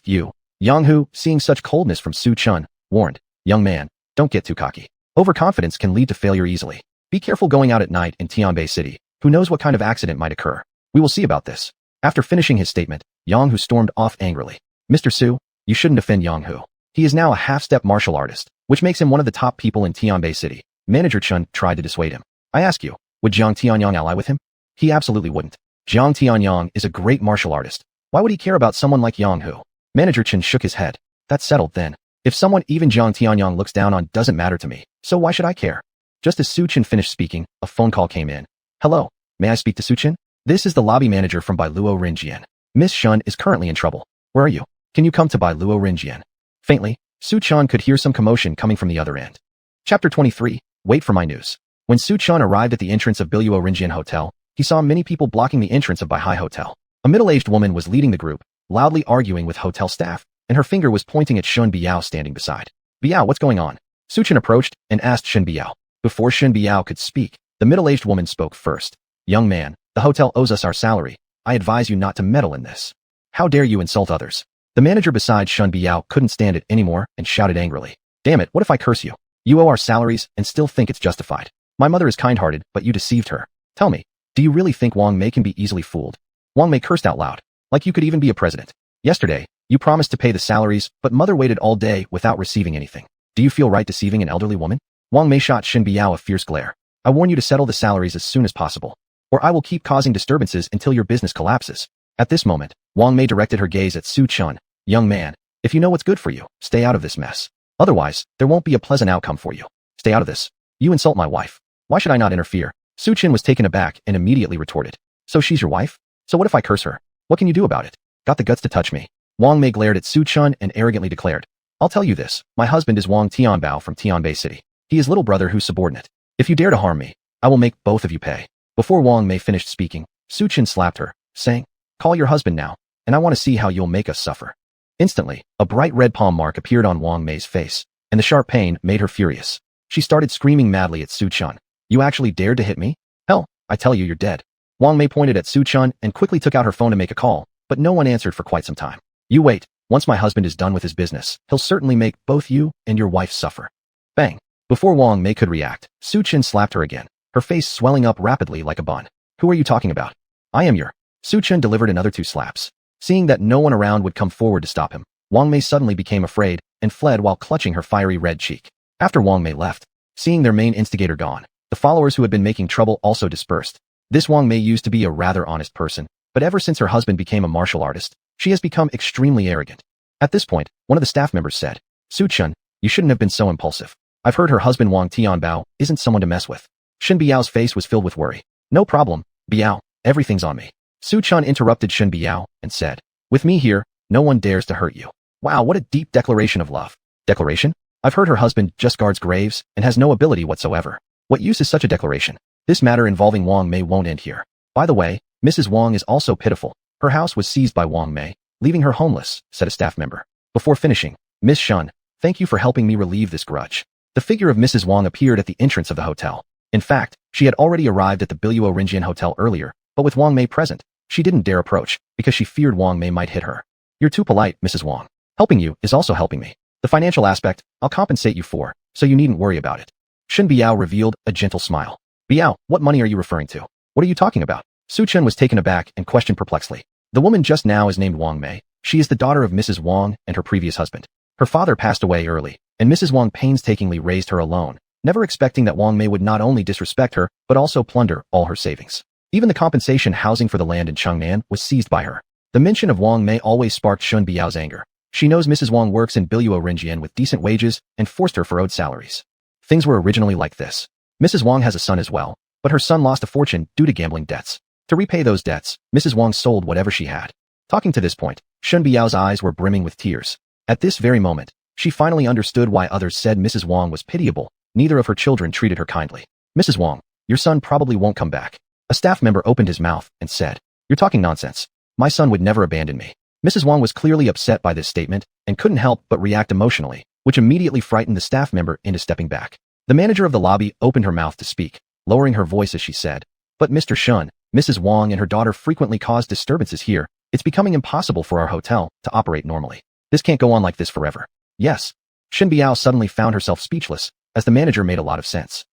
You. Yang Hu, seeing such coldness from Su Chen, warned, Young man, don't get too cocky. Overconfidence can lead to failure easily. Be careful going out at night in Tianbei City. Who knows what kind of accident might occur? We will see about this. After finishing his statement, Yang Hu stormed off angrily. Mr. Su, you shouldn't offend Yang Hu. He is now a half-step martial artist, which makes him one of the top people in Tianbei City. Manager Chen tried to dissuade him. I ask you, would Jiang Tianyang ally with him? He absolutely wouldn't. Jiang Tianyang is a great martial artist. Why would he care about someone like Yang Hu? Manager Chen shook his head. That's settled then. If someone even Jiang Tianyang looks down on doesn't matter to me, so why should I care? Just as Su Chen finished speaking, a phone call came in. Hello, may I speak to Su Chen? This is the lobby manager from Bailuo Rinjian. Miss Shen is currently in trouble. Where are you? Can you come to Bailuo Rinjian? Faintly, Su Chen could hear some commotion coming from the other end. Chapter 23, Wait for my news. When Su Chen arrived at the entrance of Bailuo Rinjian Hotel, he saw many people blocking the entrance of Baihai Hotel. A middle-aged woman was leading the group, loudly arguing with hotel staff, and her finger was pointing at Shen Biao standing beside. Biao, what's going on? Su Chen approached and asked Shen Biao. Before Shen Biao could speak, the middle-aged woman spoke first. Young man, the hotel owes us our salary. I advise you not to meddle in this. How dare you insult others? The manager beside Shen Biao couldn't stand it anymore and shouted angrily. Damn it, what if I curse you? You owe our salaries and still think it's justified. My mother is kind-hearted, but you deceived her. Tell me, do you really think Wang Mei can be easily fooled? Wang Mei cursed out loud. Like you could even be a president. Yesterday, you promised to pay the salaries, but mother waited all day without receiving anything. Do you feel right deceiving an elderly woman? Wang Mei shot Shen Biao a fierce glare. I warn you to settle the salaries as soon as possible, or I will keep causing disturbances until your business collapses. At this moment, Wang Mei directed her gaze at Su Chen. Young man, if you know what's good for you, stay out of this mess. Otherwise, there won't be a pleasant outcome for you. Stay out of this. You insult my wife. Why should I not interfere? Su Chen was taken aback and immediately retorted. So she's your wife? So what if I curse her? What can you do about it? Got the guts to touch me. Wang Mei glared at Su Chen and arrogantly declared. I'll tell you this, my husband is Wang Tianbao from Tianbei City. He is little brother who's subordinate. If you dare to harm me, I will make both of you pay. Before Wang Mei finished speaking, Su Chen slapped her, saying, Call your husband now, and I want to see how you'll make us suffer. Instantly, a bright red palm mark appeared on Wang Mei's face, and the sharp pain made her furious. She started screaming madly at Su Chen. You actually dared to hit me? Hell, I tell you you're dead. Wang Mei pointed at Su Chen and quickly took out her phone to make a call, but no one answered for quite some time. You wait, once my husband is done with his business, he'll certainly make both you and your wife suffer. Bang. Before Wang Mei could react, Su Chen slapped her again, her face swelling up rapidly like a bun. Who are you talking about? I am your... Su Chen delivered another 2 slaps. Seeing that no one around would come forward to stop him, Wang Mei suddenly became afraid and fled while clutching her fiery red cheek. After Wang Mei left, seeing their main instigator gone, the followers who had been making trouble also dispersed. This Wang Mei used to be a rather honest person, but ever since her husband became a martial artist, she has become extremely arrogant. At this point, one of the staff members said, Su Chen, you shouldn't have been so impulsive. I've heard her husband Wang Tianbao isn't someone to mess with. Shen Biao's face was filled with worry. No problem, Biao, everything's on me. Su Chen interrupted Shen Biao and said, with me here, no one dares to hurt you. Wow, what a deep declaration of love. Declaration? I've heard her husband just guards graves and has no ability whatsoever. What use is such a declaration? This matter involving Wang Mei won't end here. By the way, Mrs. Wang is also pitiful. Her house was seized by Wang Mei, leaving her homeless, said a staff member. Before finishing, Miss Shen, thank you for helping me relieve this grudge. The figure of Mrs. Wang appeared at the entrance of the hotel. In fact, she had already arrived at the Biluo Rinjian Hotel earlier, but with Wang Mei present, she didn't dare approach because she feared Wang Mei might hit her. You're too polite, Mrs. Wang. Helping you is also helping me. The financial aspect, I'll compensate you for, so you needn't worry about it. Shen Biao revealed a gentle smile. Biao, what money are you referring to? What are you talking about? Su Chen was taken aback and questioned perplexedly. The woman just now is named Wang Mei. She is the daughter of Mrs. Wang and her previous husband. Her father passed away early, and Mrs. Wang painstakingly raised her alone, never expecting that Wang Mei would not only disrespect her, but also plunder all her savings. Even the compensation housing for the land in Changnan was seized by her. The mention of Wang Mei always sparked Shen Biao's anger. She knows Mrs. Wang works in Biluo Rinjian with decent wages and forced her for owed salaries. Things were originally like this. Mrs. Wang has a son as well, but her son lost a fortune due to gambling debts. To repay those debts, Mrs. Wang sold whatever she had. Talking to this point, Shen Biao's eyes were brimming with tears. At this very moment, she finally understood why others said Mrs. Wang was pitiable. Neither of her children treated her kindly. Mrs. Wang, your son probably won't come back. A staff member opened his mouth and said, you're talking nonsense. My son would never abandon me. Mrs. Wang was clearly upset by this statement and couldn't help but react emotionally, which immediately frightened the staff member into stepping back. The manager of the lobby opened her mouth to speak, lowering her voice as she said, but Mr. Shen, Mrs. Wang and her daughter frequently cause disturbances here. It's becoming impossible for our hotel to operate normally. This can't go on like this forever. Yes. Shen Biao suddenly found herself speechless, as the manager made a lot of sense.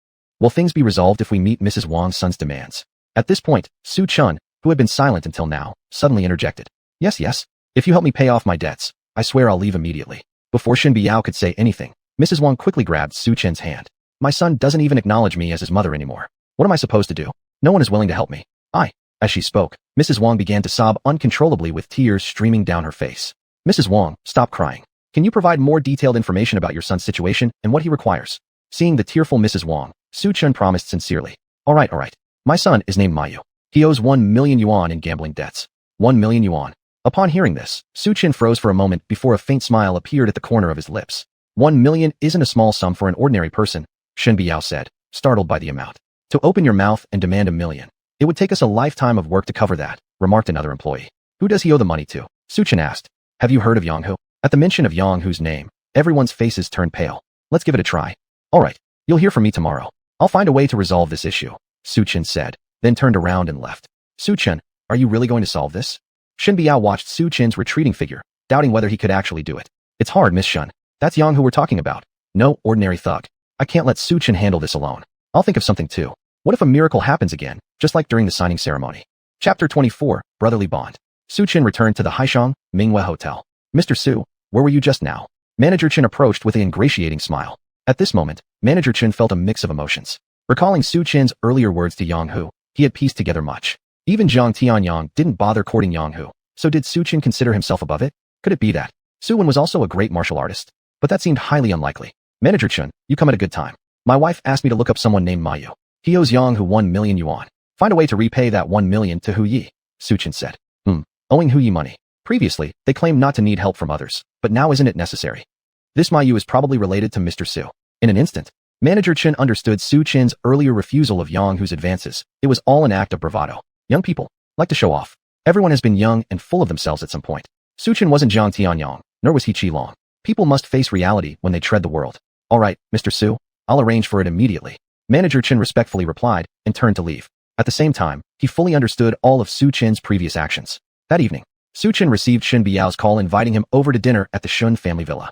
Will things be resolved if we meet Mrs. Wang's son's demands? At this point, Su Chen, who had been silent until now, suddenly interjected. Yes. If you help me pay off my debts, I swear I'll leave immediately. Before Shen Biao could say anything, Mrs. Wang quickly grabbed Su Chen's hand. My son doesn't even acknowledge me as his mother anymore. What am I supposed to do? No one is willing to help me. As she spoke, Mrs. Wang began to sob uncontrollably with tears streaming down her face. Mrs. Wang, stop crying. Can you provide more detailed information about your son's situation and what he requires? Seeing the tearful Mrs. Wang, Su Chen promised sincerely. All right. My son is named Mayu. He owes 1 million yuan in gambling debts. 1 million yuan. Upon hearing this, Su Chen froze for a moment before a faint smile appeared at the corner of his lips. 1 million isn't a small sum for an ordinary person, Shen Biao said, startled by the amount. To open your mouth and demand 1 million. It would take us a lifetime of work to cover that, remarked another employee. Who does he owe the money to? Su Chen asked. Have you heard of Yang Hu? At the mention of Yang Hu's name, everyone's faces turned pale. Let's give it a try. All right, you'll hear from me tomorrow. I'll find a way to resolve this issue, Su Chen said, then turned around and left. Su Chen, are you really going to solve this? Shen Biao watched Su Chen's retreating figure, doubting whether he could actually do it. It's hard, Miss Shen. That's Yang Hu we're talking about. No ordinary thug. I can't let Su Chen handle this alone. I'll think of something too. What if a miracle happens again, just like during the signing ceremony? Chapter 24, Brotherly Bond. Su Chen returned to the Haishang, Minghua Hotel. Mr. Su, where were you just now? Manager Chen approached with an ingratiating smile. At this moment, Manager Chen felt a mix of emotions. Recalling Su Chen's earlier words to Yang Hu, he had pieced together much. Even Zhang Tianyang didn't bother courting Yang Hu, so did Su Chen consider himself above it? Could it be that Su Wen was also a great martial artist? But that seemed highly unlikely. Manager Chen, you come at a good time. My wife asked me to look up someone named Mayu. He owes Yang Hu 1 million yuan. Find a way to repay that 1 million to Hu Yi, Su Chen said. Owing Hu Yi money. Previously, they claimed not to need help from others, but now isn't it necessary? This Mayu is probably related to Mr. Su. In an instant, Manager Chen understood Su Chen's earlier refusal of Yang Hu's advances. It was all an act of bravado. Young people like to show off. Everyone has been young and full of themselves at some point. Su Chen wasn't Zhang Tianyang, nor was he Qi Long. People must face reality when they tread the world. All right, Mr. Su, I'll arrange for it immediately. Manager Chen respectfully replied and turned to leave. At the same time, he fully understood all of Su Chen's previous actions. That evening, Su Chen received Shen Biao's call inviting him over to dinner at the Shen family villa.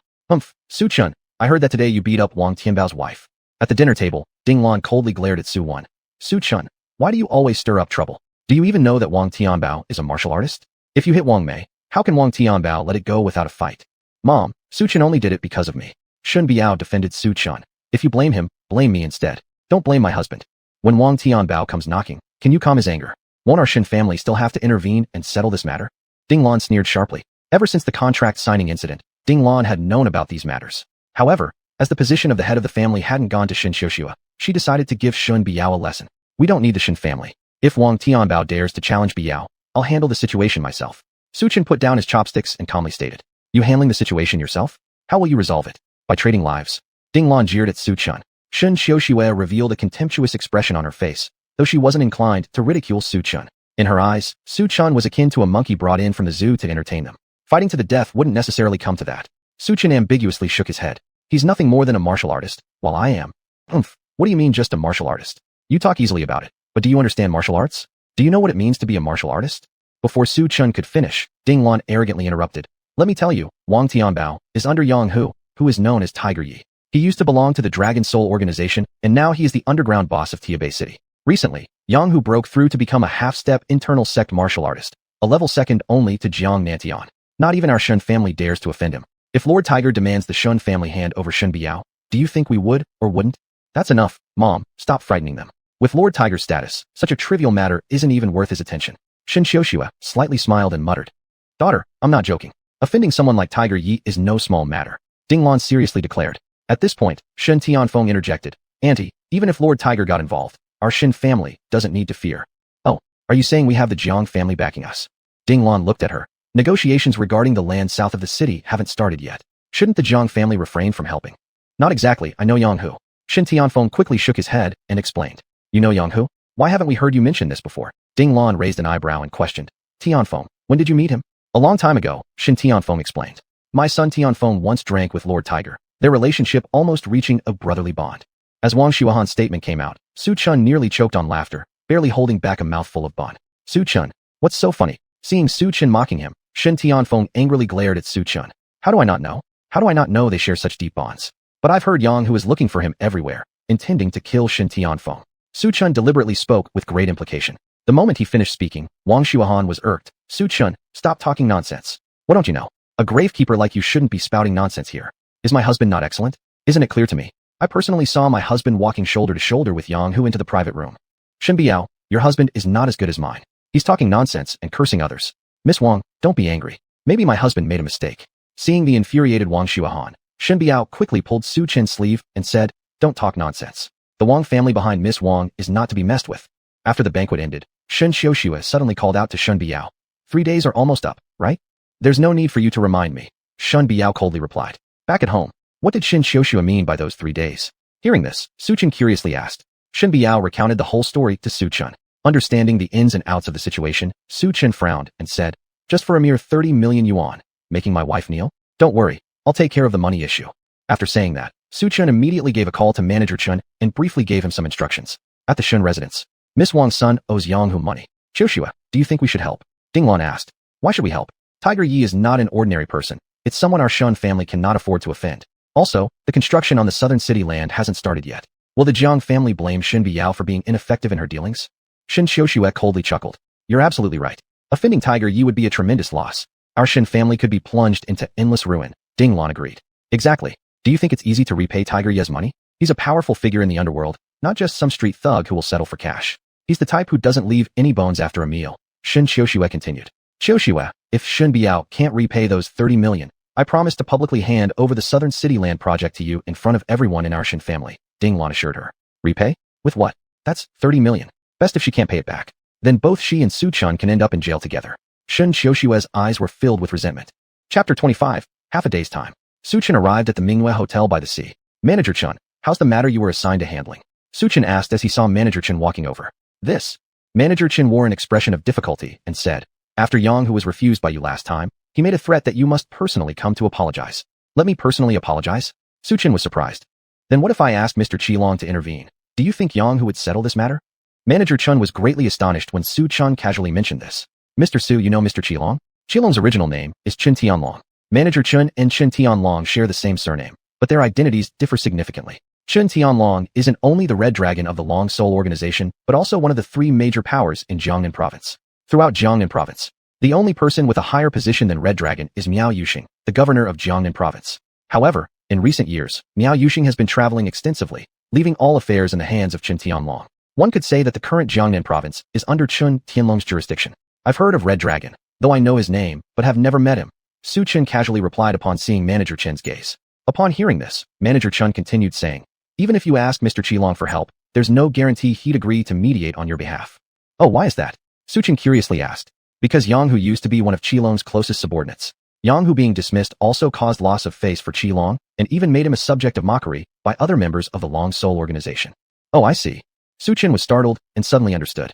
Su Chen, I heard that today you beat up Wang Tianbao's wife. At the dinner table, Ding Lan coldly glared at Su Wen. Su Chen, why do you always stir up trouble? Do you even know that Wang Tianbao is a martial artist? If you hit Wang Mei, how can Wang Tianbao let it go without a fight? Mom, Su Chen only did it because of me. Shen Biao defended Su Chen. If you blame him, blame me instead. Don't blame my husband. When Wang Tianbao comes knocking, can you calm his anger? Won't our Shen family still have to intervene and settle this matter? Ding Lan sneered sharply. Ever since the contract signing incident, Ding Lan had known about these matters. However, as the position of the head of the family hadn't gone to Shen Xiuxua, she decided to give Shen Biao a lesson. We don't need the Shen family. If Wang Tianbao dares to challenge Biao, I'll handle the situation myself. Su Chen put down his chopsticks and calmly stated, You handling the situation yourself? How will you resolve it? By trading lives. Ding Lan jeered at Su Chen. Shen Xiuxua revealed a contemptuous expression on her face, though she wasn't inclined to ridicule Su Chen. In her eyes, Su Chen was akin to a monkey brought in from the zoo to entertain them. Fighting to the death wouldn't necessarily come to that. Su Chen ambiguously shook his head. He's nothing more than a martial artist, while I am. What do you mean just a martial artist? You talk easily about it, but do you understand martial arts? Do you know what it means to be a martial artist? Before Su Chen could finish, Ding Lan arrogantly interrupted. Let me tell you, Wang Tianbao is under Yang Hu, who is known as Tiger Yi. He used to belong to the Dragon Soul organization, and now he is the underground boss of Tiabei City. Recently, Yang Hu broke through to become a half-step internal sect martial artist, a level second only to Jiang Nantian. Not even our Shen family dares to offend him. If Lord Tiger demands the Shen family hand over Shen Biao, do you think we would or wouldn't? That's enough, Mom, stop frightening them. With Lord Tiger's status, such a trivial matter isn't even worth his attention. Shen Xiuxua slightly smiled and muttered. Daughter, I'm not joking. Offending someone like Tiger Yi is no small matter. Ding Lan seriously declared. At this point, Shen Tianfeng interjected. Auntie, even if Lord Tiger got involved, our Shen family doesn't need to fear. Oh, are you saying we have the Jiang family backing us? Ding Lan looked at her. Negotiations regarding the land south of the city haven't started yet. Shouldn't the Jiang family refrain from helping? Not exactly, I know Yang Hu. Shen Tianfeng quickly shook his head and explained. You know Yang Hu? Why haven't we heard you mention this before? Ding Lan raised an eyebrow and questioned. Tianfeng, when did you meet him? A long time ago, Shen Tianfeng explained. My son Tianfeng once drank with Lord Tiger, their relationship almost reaching a brotherly bond. As Wang Xuanhuan's statement came out, Su Chen nearly choked on laughter, barely holding back a mouthful of bun. Su Chen, what's so funny? Seeing Su Chen mocking him, Shen Tianfeng angrily glared at Su Chen. How do I not know? How do I not know they share such deep bonds? But I've heard Yang Hu is looking for him everywhere, intending to kill Shen Tianfeng. Su Chen deliberately spoke with great implication. The moment he finished speaking, Wang Xuanhuan was irked. Su Chen, stop talking nonsense. What don't you know? A gravekeeper like you shouldn't be spouting nonsense here. Is my husband not excellent? Isn't it clear to me? I personally saw my husband walking shoulder to shoulder with Yang Hu into the private room. Shen Biao, your husband is not as good as mine. He's talking nonsense and cursing others. Miss Wang, don't be angry. Maybe my husband made a mistake. Seeing the infuriated Wang Xuanhuan, Shen Biao quickly pulled Su Chen's sleeve and said, Don't talk nonsense. The Wang family behind Miss Wang is not to be messed with. After the banquet ended, Shen Xiuxua suddenly called out to Shen Biao. 3 days are almost up, right? There's no need for you to remind me. Shen Biao coldly replied. Back at home, what did Shen Xiuxua mean by those 3 days? Hearing this, Su Chen curiously asked. Shen Biao recounted the whole story to Su Chen. Understanding the ins and outs of the situation, Su Chen frowned and said, Just for a mere 30 million yuan, making my wife kneel? Don't worry, I'll take care of the money issue. After saying that, Su Chen immediately gave a call to Manager Chen and briefly gave him some instructions. At the Shen residence, Miss Wang's son owes Yang Hu money. Xiuxua, do you think we should help? Ding Lan asked. Why should we help? Tiger Yi is not an ordinary person. It's someone our Shen family cannot afford to offend. Also, the construction on the southern city land hasn't started yet. Will the Jiang family blame Shen Biao for being ineffective in her dealings? Shen Xiuxua coldly chuckled. You're absolutely right. Offending Tiger Yi would be a tremendous loss. Our Shen family could be plunged into endless ruin. Ding Lan agreed. Exactly. Do you think it's easy to repay Tiger Yi's money? He's a powerful figure in the underworld, not just some street thug who will settle for cash. He's the type who doesn't leave any bones after a meal. Shen Xiuxua continued. Xiuxua, if Shen Biao can't repay those 30 million, I promise to publicly hand over the Southern City Land project to you in front of everyone in our Shen family, Ding Lan assured her. Repay? With what? That's 30 million. Best if she can't pay it back. Then both she and Su Chen can end up in jail together. Shen Xiuxua's eyes were filled with resentment. Chapter 25, half a day's time. Su Chen arrived at the Mingyue Hotel by the sea. Manager Chen, how's the matter you were assigned to handling? Su Chen asked as he saw Manager Chen walking over. This. Manager Chen wore an expression of difficulty and said, After Yang Hu was refused by you last time, he made a threat that you must personally come to apologize. Let me personally apologize? Su Chen was surprised. Then what if I asked Mr. Qilong to intervene? Do you think Yang Hu would settle this matter? Manager Chen was greatly astonished when Su Chen casually mentioned this. Mr. Su, you know Mr. Qilong? Qilong's original name is Chen Tianlong. Manager Chen and Chen Tianlong share the same surname, but their identities differ significantly. Chen Tianlong isn't only the Red Dragon of the Long Soul organization, but also one of the 3 major powers in Jiangnan province. Throughout Jiangnan province, The only person with a higher position than Red Dragon is Miao Yuxing, the governor of Jiangnan province. However, in recent years, Miao Yuxing has been traveling extensively, leaving all affairs in the hands of Chen Tianlong. One could say that the current Jiangnan province is under Chen Tianlong's jurisdiction. I've heard of Red Dragon, though I know his name, but have never met him. Su Chen casually replied upon seeing Manager Chen's gaze. Upon hearing this, Manager Chen continued saying, even if you ask Mr. Qilong for help, there's no guarantee he'd agree to mediate on your behalf. Oh, why is that? Su Chen curiously asked. Because Yang Hu used to be one of Qilong's closest subordinates. Yang Hu being dismissed also caused loss of face for Qilong, and even made him a subject of mockery by other members of the Long Soul organization. Oh, I see. Su Chen was startled and suddenly understood.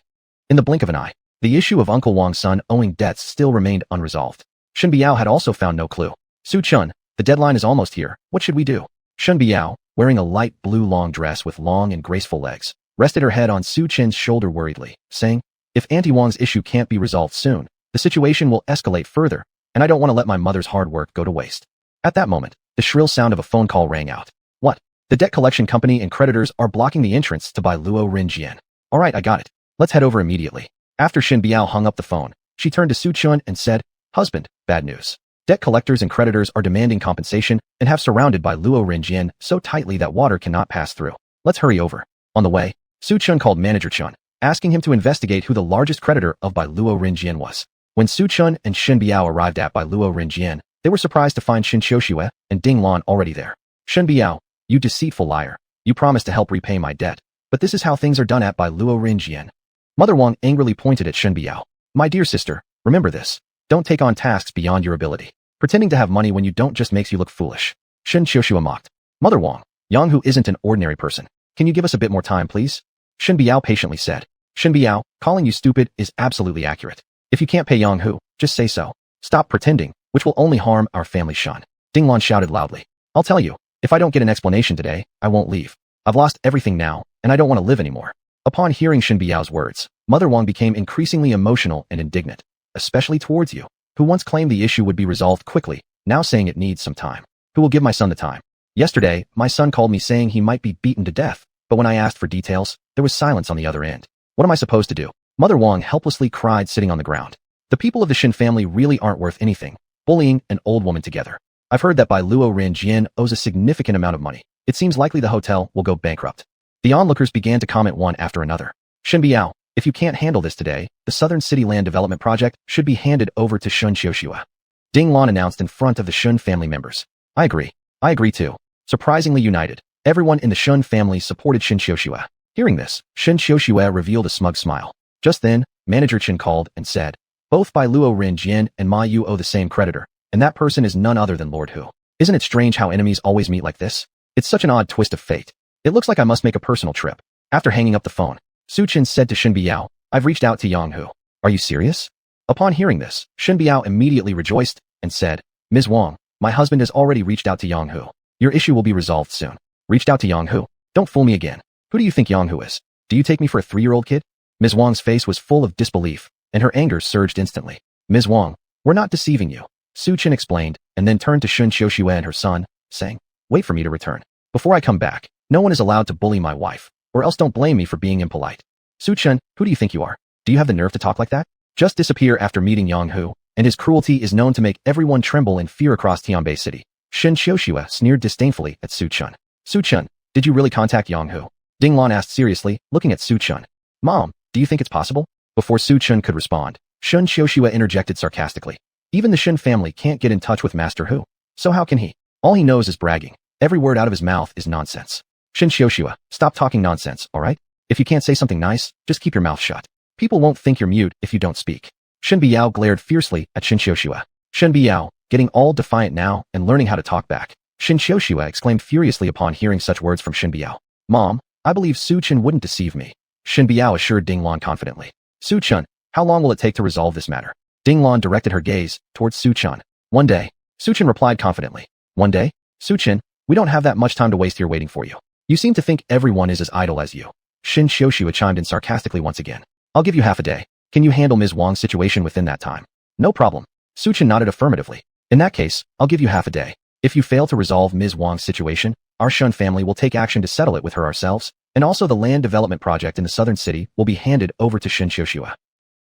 In the blink of an eye, the issue of Uncle Wang's son owing debts still remained unresolved. Shen Biao had also found no clue. Su Chen, the deadline is almost here. What should we do? Shen Biao, wearing a light blue long dress with long and graceful legs, rested her head on Su Chen's shoulder worriedly, saying, if Auntie Wang's issue can't be resolved soon, the situation will escalate further, and I don't want to let my mother's hard work go to waste. At that moment, the shrill sound of a phone call rang out. What? The debt collection company and creditors are blocking the entrance to buy Luo Rinjian. All right, I got it. Let's head over immediately. After Shen Biao hung up the phone, she turned to Su Chen and said, husband, bad news. Debt collectors and creditors are demanding compensation and have surrounded by Luo Rinjian so tightly that water cannot pass through. Let's hurry over. On the way, Su Chen called Manager Chen, asking him to investigate who the largest creditor of Bai Luo Rinjian was. When Su Chen and Shen Biao arrived at Bai Luo Rinjian, they were surprised to find Shen Qiuxue and Ding Lan already there. Shen Biao, you deceitful liar. You promised to help repay my debt, but this is how things are done at Bai Luo Rinjian. Mother Wang angrily pointed at Shen Biao. My dear sister, remember this. Don't take on tasks beyond your ability. Pretending to have money when you don't just makes you look foolish. Shen Qiuxue mocked. Mother Wang, Yang Hu isn't an ordinary person. Can you give us a bit more time, please? Shen Biao patiently said. Shen Biao, calling you stupid is absolutely accurate. If you can't pay Yang Hu, just say so. Stop pretending, which will only harm our family Shen. Ding Lan shouted loudly. I'll tell you, if I don't get an explanation today, I won't leave. I've lost everything now, and I don't want to live anymore. Upon hearing Shen Biao's words, Mother Wang became increasingly emotional and indignant, especially towards you, who once claimed the issue would be resolved quickly, now saying it needs some time. Who will give my son the time? Yesterday, my son called me saying he might be beaten to death, but when I asked for details, there was silence on the other end. What am I supposed to do? Mother Wang helplessly cried sitting on the ground. The people of the Shen family really aren't worth anything, bullying an old woman together. I've heard that Bai Luo Rinjian owes a significant amount of money. It seems likely the hotel will go bankrupt. The onlookers began to comment one after another. Shen Biao, if you can't handle this today, the Southern City Land Development Project should be handed over to Shen Qiuxue. Ding Lan announced in front of the Shen family members. I agree. I agree too. Surprisingly united, everyone in the Shen family supported Shen Qiuxue. Hearing this, Shen Qiuxue revealed a smug smile. Just then, Manager Chen called and said, both Bai Luo Rinjian and Ma Yu owe the same creditor, and that person is none other than Lord Hu. Isn't it strange how enemies always meet like this? It's such an odd twist of fate. It looks like I must make a personal trip. After hanging up the phone, Su Chen said to Shen Biao, I've reached out to Yang Hu. Are you serious? Upon hearing this, Shen Biao immediately rejoiced and said, Ms. Wang, my husband has already reached out to Yang Hu. Your issue will be resolved soon. Reached out to Yang Hu? Don't fool me again. Who do you think Yang Hu is? Do you take me for a 3-year-old kid? Ms. Wang's face was full of disbelief, and her anger surged instantly. Ms. Wang, we're not deceiving you, Su Chen explained, and then turned to Shen Qiuxue and her son, saying, wait for me to return. Before I come back, no one is allowed to bully my wife, or else don't blame me for being impolite. Su Chen, who do you think you are? Do you have the nerve to talk like that? Just disappear after meeting Yang Hu, and his cruelty is known to make everyone tremble in fear across Tianbei City. Shen Qiuxue sneered disdainfully at Su Chen. Su Chen, did you really contact Yang Hu? Ding Lan asked seriously, looking at Su Chen. Mom, do you think it's possible? Before Su Chen could respond, Shen Qiuxue interjected sarcastically. Even the Shen family can't get in touch with Master Hu. So how can he? All he knows is bragging. Every word out of his mouth is nonsense. Shen Qiuxue, stop talking nonsense, alright? If you can't say something nice, just keep your mouth shut. People won't think you're mute if you don't speak. Shen Biao glared fiercely at Shen Qiuxue. Shen Biao, getting all defiant now and learning how to talk back. Shen Qiuxue exclaimed furiously upon hearing such words from Shen Biao. Mom, I believe Su Chen wouldn't deceive me. Shen Biao assured Ding Lan confidently. Su Chen, how long will it take to resolve this matter? Ding Lan directed her gaze towards Su Chen. One day. Su Chen replied confidently. One day? Su Chen, we don't have that much time to waste here waiting for you. You seem to think everyone is as idle as you. Shen Qiuxue chimed in sarcastically once again. I'll give you half a day. Can you handle Ms. Wang's situation within that time? No problem. Su Chen nodded affirmatively. In that case, I'll give you half a day. If you fail to resolve Ms. Wang's situation, our Shen family will take action to settle it with her ourselves, and also the land development project in the southern city will be handed over to Shen Qiuxue.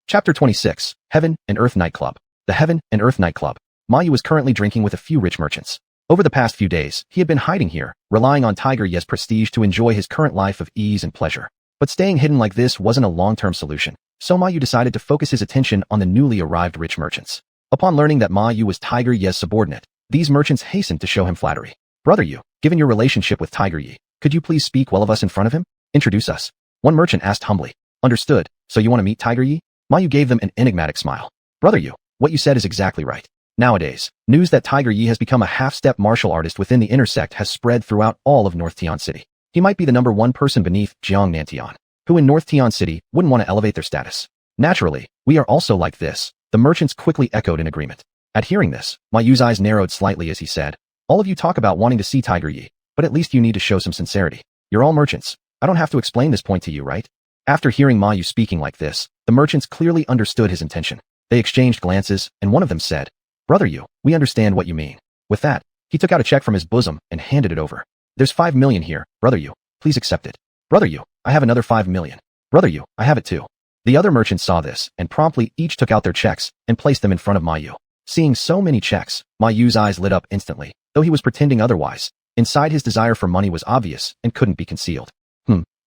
Chapter 26. Heaven and Earth Nightclub. The Heaven and Earth Nightclub. Ma Yu was currently drinking with a few rich merchants. Over the past few days, he had been hiding here, relying on Tiger Ye's prestige to enjoy his current life of ease and pleasure. But staying hidden like this wasn't a long-term solution, so Ma Yu decided to focus his attention on the newly arrived rich merchants. Upon learning that Ma Yu was Tiger Ye's subordinate, these merchants hastened to show him flattery. Brother Yu, given your relationship with Tiger Ye, could you please speak well of us in front of him? Introduce us. One merchant asked humbly. Understood, so you want to meet Tiger Ye? Ma Yu gave them an enigmatic smile. Brother Yu, what you said is exactly right. Nowadays, news that Tiger Ye has become a half-step martial artist within the inner sect has spread throughout all of North Tian City. He might be the #1 person beneath Jiang Nantian, who in North Tian City wouldn't want to elevate their status. Naturally, we are also like this, the merchants quickly echoed in agreement. At hearing this, Ma Yu's eyes narrowed slightly as he said, all of you talk about wanting to see Tiger Ye, but at least you need to show some sincerity. You're all merchants. I don't have to explain this point to you, right? After hearing Ma Yu speaking like this, the merchants clearly understood his intention. They exchanged glances, and one of them said, Brother Yu, we understand what you mean. With that, he took out a check from his bosom and handed it over. There's 5 million here, Brother Yu. Please accept it. Brother Yu, I have another 5 million. Brother Yu, I have it too. The other merchants saw this, and promptly each took out their checks and placed them in front of Ma Yu. Seeing so many checks, Ma Yu's eyes lit up instantly, though he was pretending otherwise. Inside his desire for money was obvious and couldn't be concealed.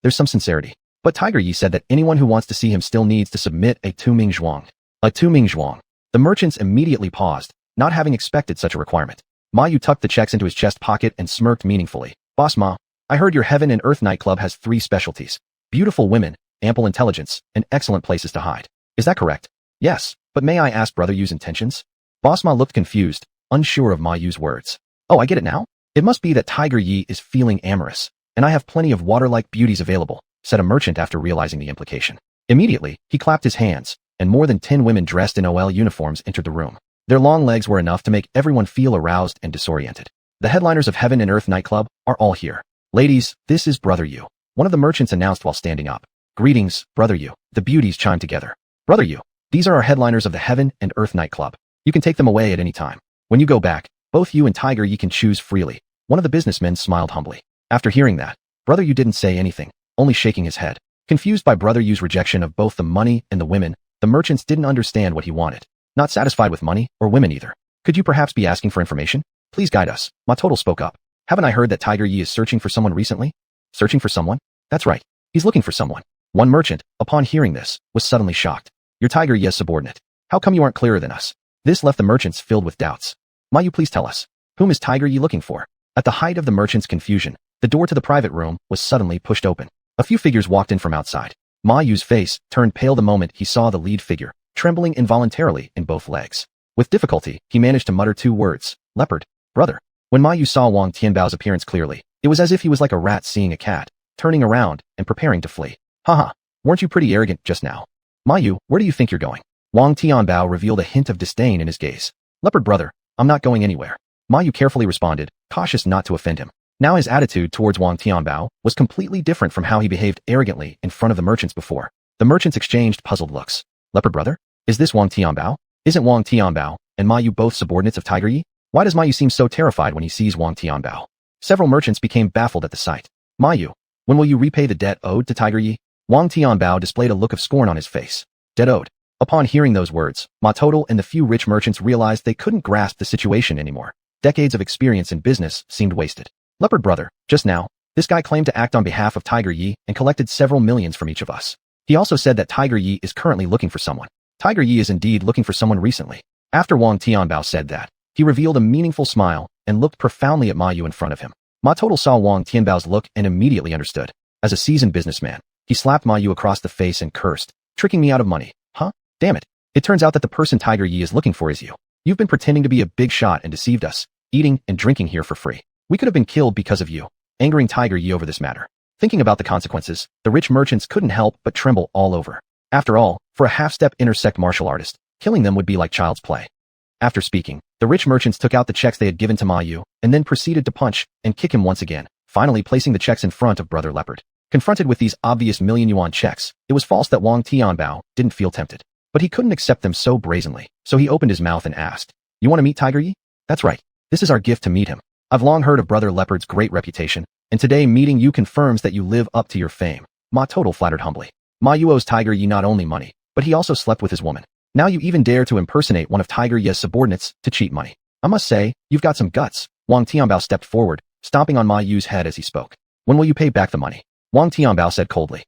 There's some sincerity. But Tiger Ye said that anyone who wants to see him still needs to submit a 2 Ming Zhuang. A 2 Ming Zhuang. The merchants immediately paused, not having expected such a requirement. Ma Yu tucked the checks into his chest pocket and smirked meaningfully. Boss Ma, I heard your Heaven and Earth nightclub has 3 specialties. Beautiful women, ample intelligence, and excellent places to hide. Is that correct? Yes, but may I ask Brother Yu's intentions? Boss Ma looked confused, unsure of Ma Yu's words. Oh, I get it now? It must be that Tiger Ye is feeling amorous, and I have plenty of water-like beauties available, said a merchant after realizing the implication. Immediately, he clapped his hands, and more than 10 women dressed in OL uniforms entered the room. Their long legs were enough to make everyone feel aroused and disoriented. The headliners of Heaven and Earth nightclub are all here. Ladies, this is Brother Yu. One of the merchants announced while standing up. Greetings, Brother Yu. The beauties chimed together. Brother Yu, these are our headliners of the Heaven and Earth nightclub. You can take them away at any time. When you go back, both you and Tiger Ye can choose freely. One of the businessmen smiled humbly. After hearing that, Brother Yu didn't say anything, only shaking his head. Confused by Brother Yu's rejection of both the money and the women, the merchants didn't understand what he wanted. Not satisfied with money or women either. Could you perhaps be asking for information? Please guide us. Ma Total spoke up. Haven't I heard that Tiger Ye is searching for someone recently? Searching for someone? That's right. He's looking for someone. One merchant, upon hearing this, was suddenly shocked. You're Tiger Ye's subordinate. How come you aren't clearer than us? This left the merchants filled with doubts. Ma Yu, please tell us. Whom is Tiger Ye looking for? At the height of the merchants' confusion, the door to the private room was suddenly pushed open. A few figures walked in from outside. Ma Yu's face turned pale the moment he saw the lead figure, trembling involuntarily in both legs. With difficulty, he managed to mutter 2 words, leopard, brother. When Ma Yu saw Wang Tianbao's appearance clearly, it was as if he was like a rat seeing a cat, turning around and preparing to flee. Haha, weren't you pretty arrogant just now? Ma Yu, where do you think you're going? Wang Tianbao revealed a hint of disdain in his gaze. Leopard brother, I'm not going anywhere. Ma Yu carefully responded, cautious not to offend him. Now his attitude towards Wang Tianbao was completely different from how he behaved arrogantly in front of the merchants before. The merchants exchanged puzzled looks. Leopard brother? Is this Wang Tianbao? Isn't Wang Tianbao and Ma Yu both subordinates of Tiger Ye? Why does Ma Yu seem so terrified when he sees Wang Tianbao? Several merchants became baffled at the sight. Ma Yu, when will you repay the debt owed to Tiger Ye? Wang Tianbao displayed a look of scorn on his face. Debt owed. Upon hearing those words, Ma Total and the few rich merchants realized they couldn't grasp the situation anymore. Decades of experience in business seemed wasted. Leopard brother, just now, this guy claimed to act on behalf of Tiger Ye and collected several millions from each of us. He also said that Tiger Ye is currently looking for someone. Tiger Ye is indeed looking for someone recently. After Wang Tianbao said that, he revealed a meaningful smile and looked profoundly at Ma Yu in front of him. Ma Total saw Wang Tianbao's look and immediately understood. As a seasoned businessman, he slapped Ma Yu across the face and cursed, tricking me out of money. Huh? Damn it. It turns out that the person Tiger Ye is looking for is you. You've been pretending to be a big shot and deceived us, eating and drinking here for free. We could have been killed because of you, angering Tiger Ye over this matter. Thinking about the consequences, the rich merchants couldn't help but tremble all over. After all, for a half-step intersect martial artist, killing them would be like child's play. After speaking, the rich merchants took out the checks they had given to Ma Yu, and then proceeded to punch and kick him once again, finally placing the checks in front of Brother Leopard. Confronted with these obvious million-yuan checks, it was false that Wang Tianbao didn't feel tempted. But he couldn't accept them so brazenly, so he opened his mouth and asked, You want to meet Tiger Ye? That's right. This is our gift to meet him. I've long heard of Brother Leopard's great reputation, and today meeting you confirms that you live up to your fame. Ma Total flattered humbly. Ma Yu owes Tiger Ye not only money, but he also slept with his woman. Now you even dare to impersonate one of Tiger Ye's subordinates to cheat money. I must say, you've got some guts. Wang Tianbao stepped forward, stomping on Ma Yu's head as he spoke. When will you pay back the money? Wang Tianbao said coldly.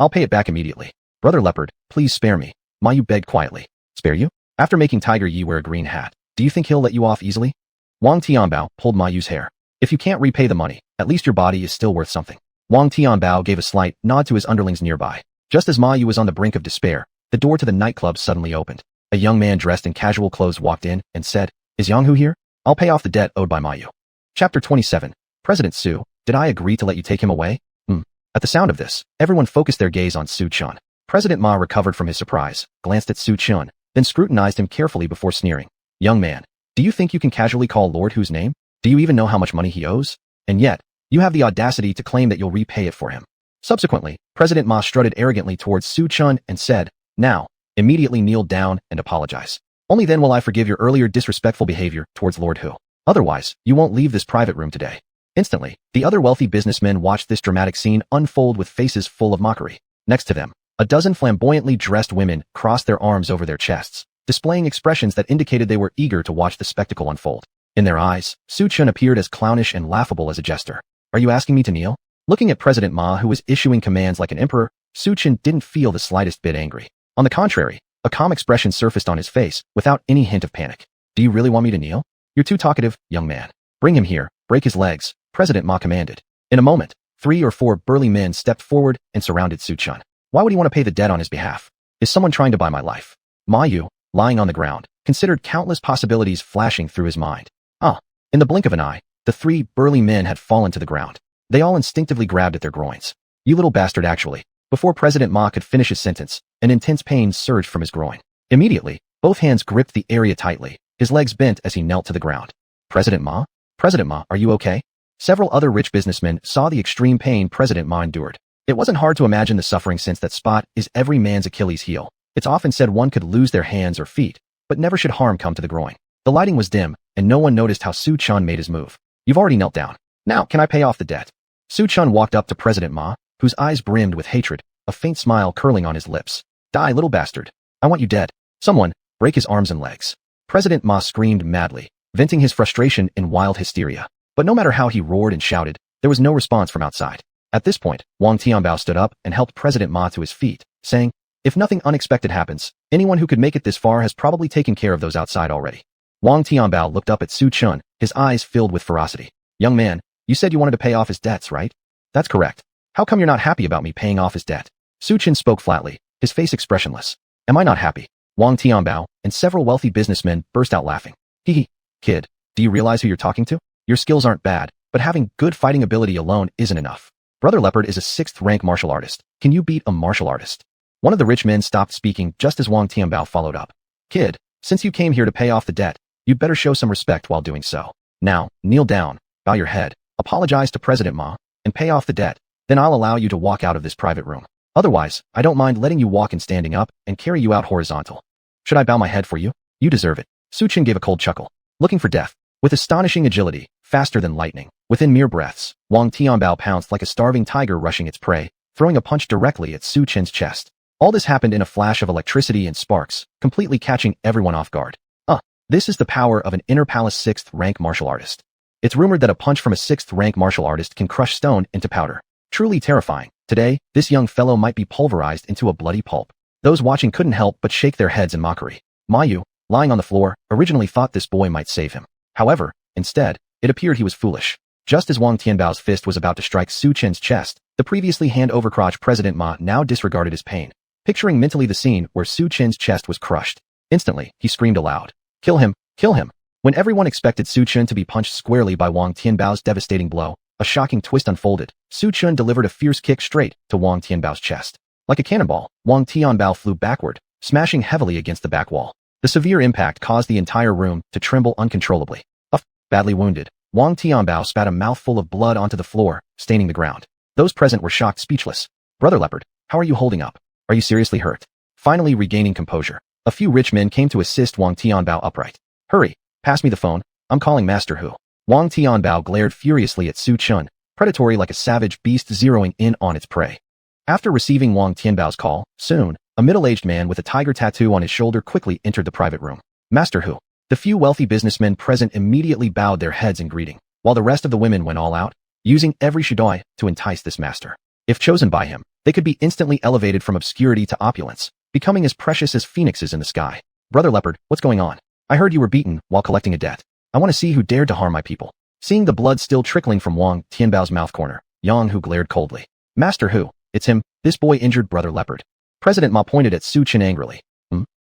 I'll pay it back immediately. Brother Leopard, please spare me. Ma Yu begged quietly. Spare you? After making Tiger Yi wear a green hat, do you think he'll let you off easily? Wang Tianbao pulled Ma Yu's hair. If you can't repay the money, at least your body is still worth something. Wang Tianbao gave a slight nod to his underlings nearby. Just as Ma Yu was on the brink of despair, the door to the nightclub suddenly opened. A young man dressed in casual clothes walked in and said, Is Yang Hu here? I'll pay off the debt owed by Ma Yu. Chapter 27. President Su, did I agree to let you take him away? At the sound of this, everyone focused their gaze on Su Chun. President Ma recovered from his surprise, glanced at Su Chun, then scrutinized him carefully before sneering. Young man, do you think you can casually call Lord Hu's name? Do you even know how much money he owes? And yet, you have the audacity to claim that you'll repay it for him. Subsequently, President Ma strutted arrogantly towards Su Chun and said, Now, immediately kneel down and apologize. Only then will I forgive your earlier disrespectful behavior towards Lord Hu. Otherwise, you won't leave this private room today. Instantly, the other wealthy businessmen watched this dramatic scene unfold with faces full of mockery. Next to them, a dozen flamboyantly dressed women crossed their arms over their chests, displaying expressions that indicated they were eager to watch the spectacle unfold. In their eyes, Su Chun appeared as clownish and laughable as a jester. Are you asking me to kneel? Looking at President Ma, who was issuing commands like an emperor, Su Chun didn't feel the slightest bit angry. On the contrary, a calm expression surfaced on his face without any hint of panic. Do you really want me to kneel? You're too talkative, young man. Bring him here, break his legs, President Ma commanded. In a moment, 3 or 4 burly men stepped forward and surrounded Su Chun. Why would he want to pay the debt on his behalf? Is someone trying to buy my life? Ma Yu, lying on the ground, considered countless possibilities flashing through his mind. In the blink of an eye, the 3 burly men had fallen to the ground. They all instinctively grabbed at their groins. You little bastard, actually. Before President Ma could finish his sentence, an intense pain surged from his groin. Immediately, both hands gripped the area tightly, his legs bent as he knelt to the ground. President Ma, are you okay? Several other rich businessmen saw the extreme pain President Ma endured. It wasn't hard to imagine the suffering since that spot is every man's Achilles heel. It's often said one could lose their hands or feet, but never should harm come to the groin. The lighting was dim, and no one noticed how Su Chun made his move. You've already knelt down. Now, can I pay off the debt? Su Chun walked up to President Ma, whose eyes brimmed with hatred, a faint smile curling on his lips. Die, little bastard. I want you dead. Someone, break his arms and legs. President Ma screamed madly, venting his frustration in wild hysteria. But no matter how he roared and shouted, there was no response from outside. At this point, Wang Tianbao stood up and helped President Ma to his feet, saying, If nothing unexpected happens, anyone who could make it this far has probably taken care of those outside already. Wang Tianbao looked up at Su Chun, his eyes filled with ferocity. Young man, you said you wanted to pay off his debts, right? That's correct. How come you're not happy about me paying off his debt? Su Chun spoke flatly, his face expressionless. Am I not happy? Wang Tianbao and several wealthy businessmen burst out laughing. Hee, kid, do you realize who you're talking to? Your skills aren't bad, but having good fighting ability alone isn't enough. Brother Leopard is a 6th-rank martial artist. Can you beat a martial artist? One of the rich men stopped speaking just as Wang Tianbao followed up. Kid, since you came here to pay off the debt, you'd better show some respect while doing so. Now, kneel down, bow your head, apologize to President Ma, and pay off the debt. Then I'll allow you to walk out of this private room. Otherwise, I don't mind letting you walk in standing up and carry you out horizontal. Should I bow my head for you? You deserve it. Su Chun gave a cold chuckle. Looking for death. With astonishing agility, faster than lightning, within mere breaths, Wang Tianbao pounced like a starving tiger rushing its prey, throwing a punch directly at Su Chun's chest. All this happened in a flash of electricity and sparks, completely catching everyone off guard. This is the power of an inner palace 6th-rank martial artist. It's rumored that a punch from a 6th-rank martial artist can crush stone into powder. Truly terrifying. Today, this young fellow might be pulverized into a bloody pulp. Those watching couldn't help but shake their heads in mockery. Ma Yu, lying on the floor, originally thought this boy might save him. However, instead, it appeared he was foolish. Just as Wang Tianbao's fist was about to strike Su Chun's chest, the previously hand-over-crotch President Ma now disregarded his pain. Picturing mentally the scene where Su Chun's chest was crushed. Instantly, he screamed aloud. Kill him! Kill him! When everyone expected Su Chun to be punched squarely by Wang Tianbao's devastating blow, a shocking twist unfolded. Su Chun delivered a fierce kick straight to Wang Tianbao's chest. Like a cannonball, Wang Tianbao flew backward, smashing heavily against the back wall. The severe impact caused the entire room to tremble uncontrollably. Badly wounded, Wang Tianbao spat a mouthful of blood onto the floor, staining the ground. Those present were shocked speechless. Brother Leopard, how are you holding up? Are you seriously hurt? Finally regaining composure, a few rich men came to assist Wang Tianbao upright. Hurry, pass me the phone, I'm calling Master Hu. Wang Tianbao glared furiously at Su Chun, predatory like a savage beast zeroing in on its prey. After receiving Wang Tianbao's call, soon, A middle-aged man with a tiger tattoo on his shoulder quickly entered the private room. Master Hu. The few wealthy businessmen present immediately bowed their heads in greeting, while the rest of the women went all out, using every shudai to entice this master. If chosen by him, they could be instantly elevated from obscurity to opulence, becoming as precious as phoenixes in the sky. Brother Leopard, what's going on? I heard you were beaten while collecting a debt. I want to see who dared to harm my people. Seeing the blood still trickling from Wang Tianbao's mouth corner, Yang Hu glared coldly. Master Hu, it's him, this boy injured Brother Leopard. President Ma pointed at Su Chen angrily.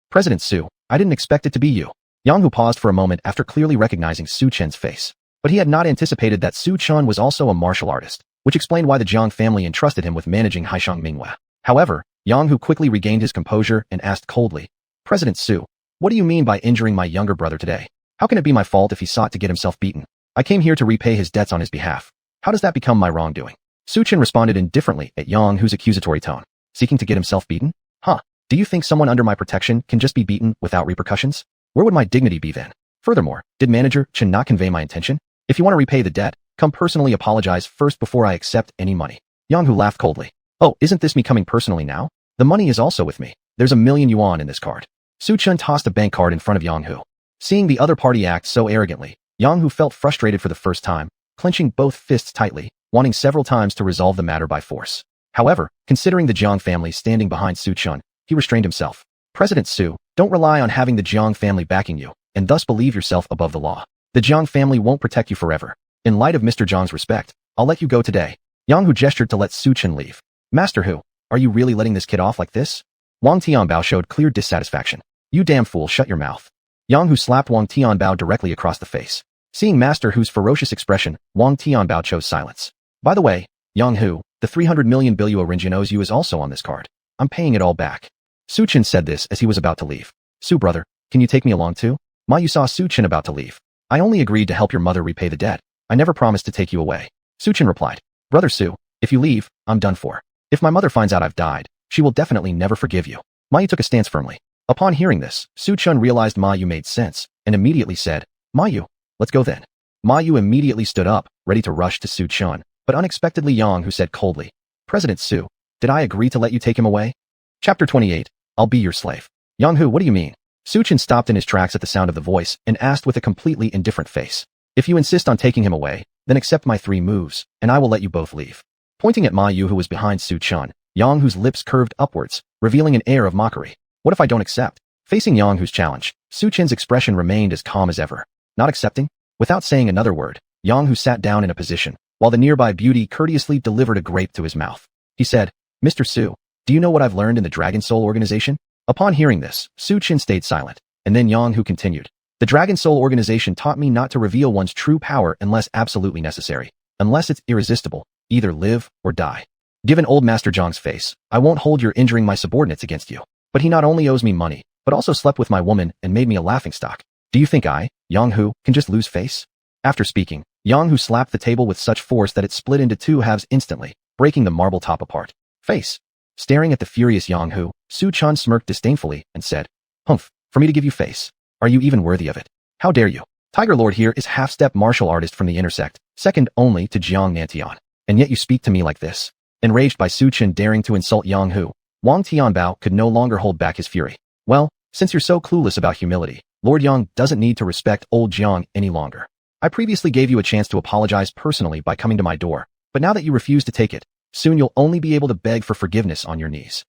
President Su, I didn't expect it to be you. Yang Hu paused for a moment after clearly recognizing Su Chen's face. But he had not anticipated that Su Chen was also a martial artist, which explained why the Jiang family entrusted him with managing Haishang Minghua. However, Yang Hu quickly regained his composure and asked coldly, President Su, what do you mean by injuring my younger brother today? How can it be my fault if he sought to get himself beaten? I came here to repay his debts on his behalf. How does that become my wrongdoing? Su Chen responded indifferently at Yang Hu's accusatory tone. Seeking to get himself beaten? Huh? Do you think someone under my protection can just be beaten without repercussions? Where would my dignity be then? Furthermore, did Manager Chen not convey my intention? If you want to repay the debt, come personally apologize first before I accept any money. Yang Hu laughed coldly. Oh, isn't this me coming personally now? The money is also with me. There's 1,000,000 yuan in this card. Su Chen tossed a bank card in front of Yang Hu. Seeing the other party act so arrogantly, Yang Hu felt frustrated for the first time, clenching both fists tightly, wanting several times to resolve the matter by force. However, considering the Jiang family standing behind Su Chen, he restrained himself. President Su, don't rely on having the Jiang family backing you, and thus believe yourself above the law. The Jiang family won't protect you forever. In light of Mr. Jiang's respect, I'll let you go today. Yang Hu gestured to let Su Chen leave. Master Hu, are you really letting this kid off like this? Wang Tianbao showed clear dissatisfaction. You damn fool, shut your mouth. Yang Hu slapped Wang Tianbao directly across the face. Seeing Master Hu's ferocious expression, Wang Tianbao chose silence. By the way, Yang Hu, the 300 million billion ringgit owes you is also on this card. I'm paying it all back. Su Chen said this as he was about to leave. Su brother, can you take me along too? Ma Yu saw Su Chen about to leave. I only agreed to help your mother repay the debt. I never promised to take you away. Su Chen replied. Brother Su, if you leave, I'm done for. If my mother finds out I've died, she will definitely never forgive you. Ma Yu took a stance firmly. Upon hearing this, Su Chen realized Ma Yu made sense, and immediately said, Ma Yu, let's go then. Ma Yu immediately stood up, ready to rush to Su Chen, but unexpectedly Yang Hu said coldly, President Su, did I agree to let you take him away? Chapter 28, I'll be your slave. Yang Hu, what do you mean? Su Chen stopped in his tracks at the sound of the voice and asked with a completely indifferent face. If you insist on taking him away, then accept my 3 moves, and I will let you both leave. Pointing at Ma Yu who was behind Su Chen, Yang Hu's lips curved upwards, revealing an air of mockery. What if I don't accept? Facing Yang Hu's challenge, Su Chen's expression remained as calm as ever. Not accepting? Without saying another word, Yang Hu sat down in a position, while the nearby beauty courteously delivered a grape to his mouth. He said, Mr. Su, do you know what I've learned in the Dragon Soul organization? Upon hearing this, Su Chen stayed silent, and then Yang Hu continued. The Dragon Soul organization taught me not to reveal one's true power unless absolutely necessary. Unless it's irresistible, either live or die. Given old Master Zhang's face, I won't hold your injuring my subordinates against you. But he not only owes me money, but also slept with my woman and made me a laughingstock. Do you think I, Yang Hu, can just lose face? After speaking, Yang Hu slapped the table with such force that it split into 2 halves instantly, breaking the marble top apart. Face. Staring at the furious Yang Hu, Su Chen smirked disdainfully and said, Humph, for me to give you face. Are you even worthy of it? How dare you? Tiger Lord here is half-step martial artist from the intersect, second only to Jiang Nantian. And yet you speak to me like this. Enraged by Su Chen daring to insult Yang Hu, Wang Tianbao could no longer hold back his fury. Well, since you're so clueless about humility, Lord Yang doesn't need to respect old Jiang any longer. I previously gave you a chance to apologize personally by coming to my door, but now that you refuse to take it, soon you'll only be able to beg for forgiveness on your knees.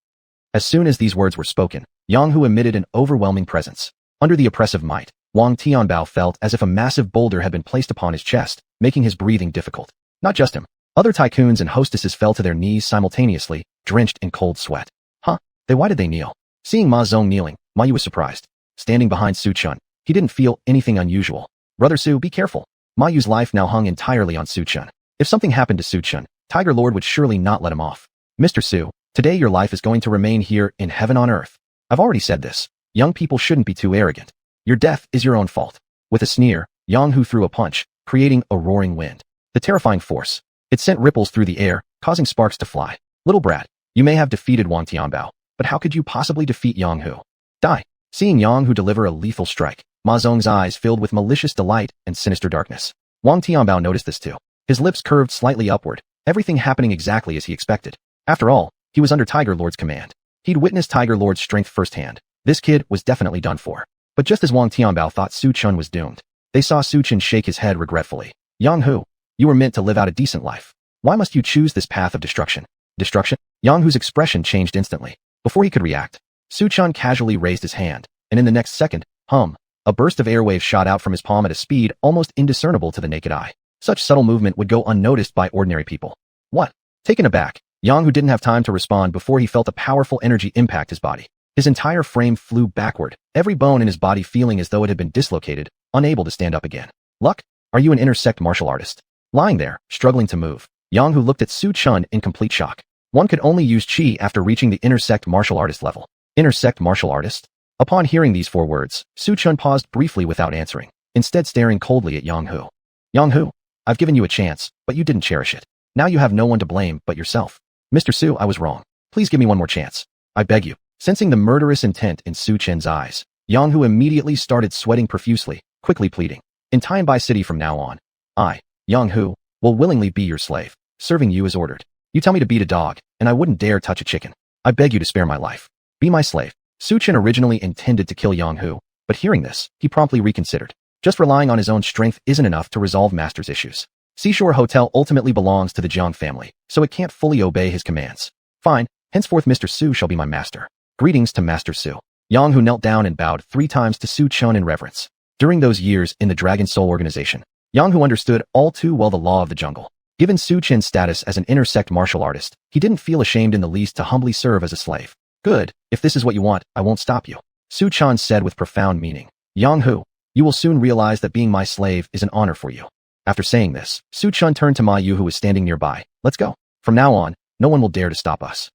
As soon as these words were spoken, Yang Hu emitted an overwhelming presence. Under the oppressive might, Wang Tianbao felt as if a massive boulder had been placed upon his chest, making his breathing difficult. Not just him. Other tycoons and hostesses fell to their knees simultaneously, drenched in cold sweat. Huh? Why did they kneel? Seeing Ma Zong kneeling, Ma Yu was surprised. Standing behind Su Chen, he didn't feel anything unusual. Brother Su, be careful. Ma Yu's life now hung entirely on Su Chen. If something happened to Su Chen, Tiger Lord would surely not let him off. Mr. Su, today your life is going to remain here in heaven on earth. I've already said this. Young people shouldn't be too arrogant. Your death is your own fault. With a sneer, Yang Hu threw a punch, creating a roaring wind. The terrifying force. It sent ripples through the air, causing sparks to fly. Little brat, you may have defeated Wang Tianbao, but how could you possibly defeat Yang Hu? Die. Seeing Yang Hu deliver a lethal strike, Ma Zong's eyes filled with malicious delight and sinister darkness. Wang Tianbao noticed this too. His lips curved slightly upward, everything happening exactly as he expected. After all, he was under Tiger Lord's command. He'd witnessed Tiger Lord's strength firsthand. This kid was definitely done for. But just as Wang Tianbao thought Su Chun was doomed, they saw Su Chun shake his head regretfully. Yang Hu, you were meant to live out a decent life. Why must you choose this path of destruction? Destruction? Yang Hu's expression changed instantly. Before he could react, Su Chun casually raised his hand, and in the next second, a burst of airwaves shot out from his palm at a speed almost indiscernible to the naked eye. Such subtle movement would go unnoticed by ordinary people. What? Taken aback, Yang Hu didn't have time to respond before he felt a powerful energy impact his body. His entire frame flew backward, every bone in his body feeling as though it had been dislocated, unable to stand up again. Luck? Are you an intersect martial artist? Lying there, struggling to move, Yang Hu looked at Su Chun in complete shock. One could only use qi after reaching the intersect martial artist level. Intersect martial artist? Upon hearing these 4 words, Su Chun paused briefly without answering, instead staring coldly at Yang Hu. Yang Hu, I've given you a chance, but you didn't cherish it. Now you have no one to blame but yourself. Mr. Su, I was wrong. Please give me one more chance. I beg you. Sensing the murderous intent in Su Chen's eyes, Yang Hu immediately started sweating profusely, quickly pleading. In Tianbai City from now on, I, Yang Hu, will willingly be your slave, serving you as ordered. You tell me to beat a dog, and I wouldn't dare touch a chicken. I beg you to spare my life. Be my slave. Su Chen originally intended to kill Yang Hu, but hearing this, he promptly reconsidered. Just relying on his own strength isn't enough to resolve Master's issues. Seashore Hotel ultimately belongs to the Jiang family, so it can't fully obey his commands. Fine, henceforth Mr. Su shall be my master. Greetings to Master Su. Yang Hu knelt down and bowed 3 times to Su Chun in reverence. During those years in the Dragon Soul organization, Yang Hu understood all too well the law of the jungle. Given Su Chen's status as an intersect martial artist, he didn't feel ashamed in the least to humbly serve as a slave. Good, if this is what you want, I won't stop you. Su Chun said with profound meaning. Yang Hu, you will soon realize that being my slave is an honor for you. After saying this, Su Chun turned to Ma Yu who was standing nearby. Let's go. From now on, no one will dare to stop us.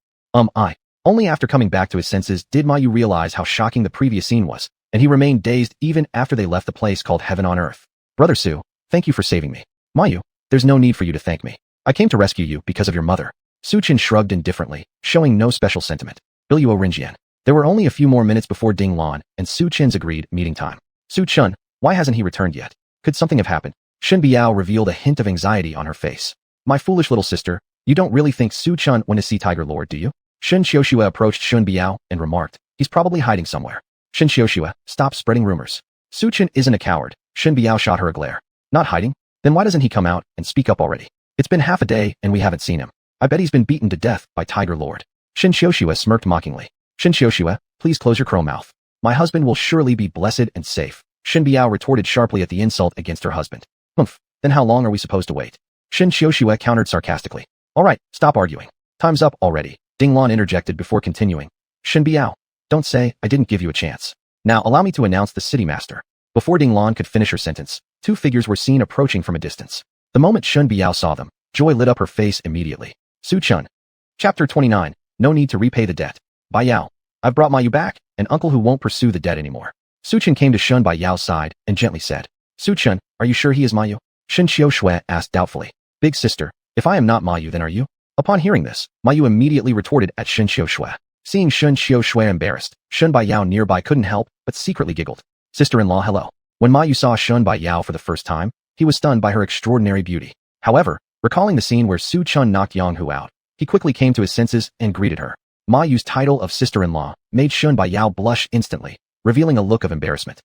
Only after coming back to his senses did Ma Yu realize how shocking the previous scene was, and he remained dazed even after they left the place called Heaven on Earth. Brother Su, thank you for saving me. Ma Yu, there's no need for you to thank me. I came to rescue you because of your mother. Su Chen shrugged indifferently, showing no special sentiment. Biluo Rinjian. There were only a few more minutes before Ding Lan and Su Chen's agreed meeting time. Su Chun, why hasn't he returned yet? Could something have happened? Shen Biao revealed a hint of anxiety on her face. My foolish little sister, you don't really think Su Chun went to see Tiger Lord, do you? Shen Xiaoxue approached Shen Biao and remarked, he's probably hiding somewhere. Shen Xiaoxue, stop spreading rumors. Su Chen isn't a coward. Shen Biao shot her a glare. Not hiding? Then why doesn't he come out and speak up already? It's been half a day and we haven't seen him. I bet he's been beaten to death by Tiger Lord. Shen Xiaoxue smirked mockingly. Shen Xiaoxue, please close your crow mouth. My husband will surely be blessed and safe. Shen Biao retorted sharply at the insult against her husband. Then how long are we supposed to wait? Shen Xiaoxue countered sarcastically. All right, stop arguing. Time's up already. Ding Lan interjected before continuing. Shen Biao, don't say I didn't give you a chance. Now allow me to announce the city master. Before Ding Lan could finish her sentence, 2 figures were seen approaching from a distance. The moment Shen Biao saw them, joy lit up her face immediately. Su Chun. Chapter 29. No need to repay the debt. Bai Yao. I've brought Ma Yu back, an uncle who won't pursue the debt anymore. Su Chun came to Shen Bai Yao's side and gently said, Su Chun, are you sure he is Ma Yu? Shen Xiaoxue asked doubtfully. Big sister, if I am not Ma Yu then are you? Upon hearing this, Ma Yu immediately retorted at Shen Xiaoxue. Seeing Shen Xiaoxue embarrassed, Shen Bai Yao nearby couldn't help but secretly giggled. Sister-in-law hello. When Ma Yu saw Shen Bai Yao for the first time, he was stunned by her extraordinary beauty. However, recalling the scene where Su Chun knocked Yang Hu out, he quickly came to his senses and greeted her. Ma Yu's title of sister-in-law made Shen Bai Yao blush instantly, revealing a look of embarrassment.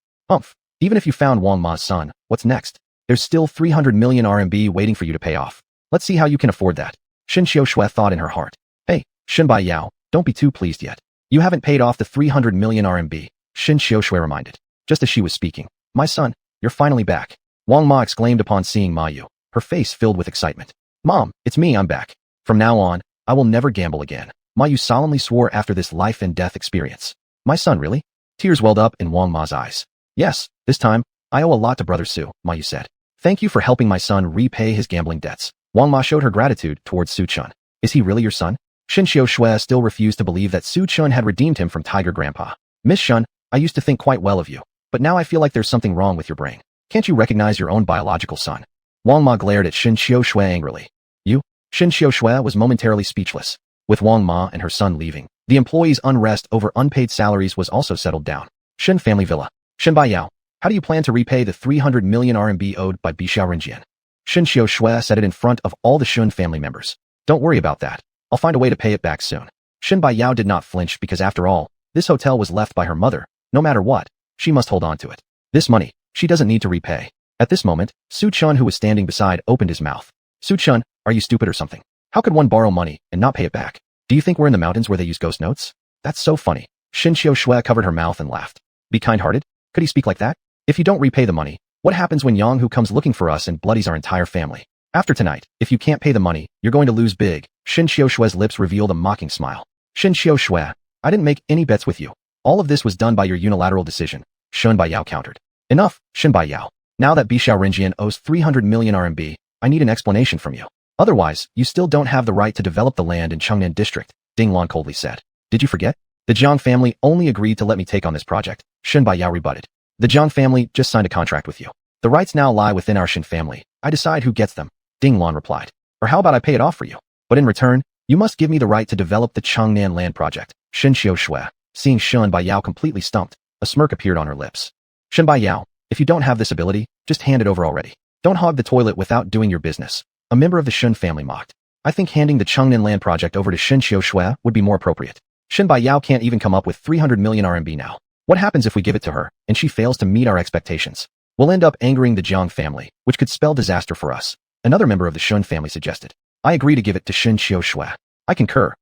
Even if you found Wang Ma's son, what's next? There's still 300 million RMB waiting for you to pay off. Let's see how you can afford that. Shen Xiaoxue thought in her heart. Hey, Shen Bai Yao, don't be too pleased yet. You haven't paid off the 300 million RMB, Shen Xiaoxue reminded. Just as she was speaking. My son, you're finally back. Wang Ma exclaimed upon seeing Ma Yu, her face filled with excitement. Mom, it's me, I'm back. From now on, I will never gamble again. Ma Yu solemnly swore after this life and death experience. My son, really? Tears welled up in Wang Ma's eyes. Yes, this time, I owe a lot to Brother Su, Ma Yu said. Thank you for helping my son repay his gambling debts. Wang Ma showed her gratitude towards Su Chun. Is he really your son? Shen Xiaoxue still refused to believe that Su Chun had redeemed him from Tiger Grandpa. Miss Shen, I used to think quite well of you, but now I feel like there's something wrong with your brain. Can't you recognize your own biological son? Wang Ma glared at Shen Xiaoxue angrily. You? Shen Xiaoxue was momentarily speechless. With Wang Ma and her son leaving, the employees' unrest over unpaid salaries was also settled down. Shen family villa. Shen Bai Yao, how do you plan to repay the 300 million RMB owed by Bixiao Rinjian? Shen Xiaoxue said it in front of all the Shen family members. Don't worry about that. I'll find a way to pay it back soon. Shen Baiyao did not flinch because after all, this hotel was left by her mother. No matter what, she must hold on to it. This money, she doesn't need to repay. At this moment, Su Chun, who was standing beside, opened his mouth. Su Chun, are you stupid or something? How could one borrow money and not pay it back? Do you think we're in the mountains where they use ghost notes? That's so funny. Shen Xiaoshui covered her mouth and laughed. Be kind-hearted? Could he speak like that? If you don't repay the money, what happens when Yang Hu comes looking for us and bloodies our entire family? After tonight, if you can't pay the money, you're going to lose big. Shen Xiaoshui's lips revealed a mocking smile. Shen Xiaoshui, I didn't make any bets with you. All of this was done by your unilateral decision. Shen Baiyao countered. Enough, Shen Baiyao. Now that Bishao Renjian owes 300 million RMB, I need an explanation from you. Otherwise, you still don't have the right to develop the land in Chengnan district, Ding Lan coldly said. Did you forget? The Jiang family only agreed to let me take on this project, Shen Baiyao rebutted. The Jiang family just signed a contract with you. The rights now lie within our Shen family. I decide who gets them, Ding Lan replied. Or how about I pay it off for you? But in return, you must give me the right to develop the Chengnan land project, Shen Xiaoshui. Seeing Shen Baiyao completely stumped, a smirk appeared on her lips. Shen Baiyao, if you don't have this ability, just hand it over already. Don't hog the toilet without doing your business. A member of the Shen family mocked. I think handing the Chengnan land project over to Shen Xiaoshui would be more appropriate. Shen Baiyao can't even come up with 300 million RMB now. What happens if we give it to her, and she fails to meet our expectations? We'll end up angering the Jiang family, which could spell disaster for us. Another member of the Shen family suggested. I agree to give it to Shen Xiaoshui. I concur.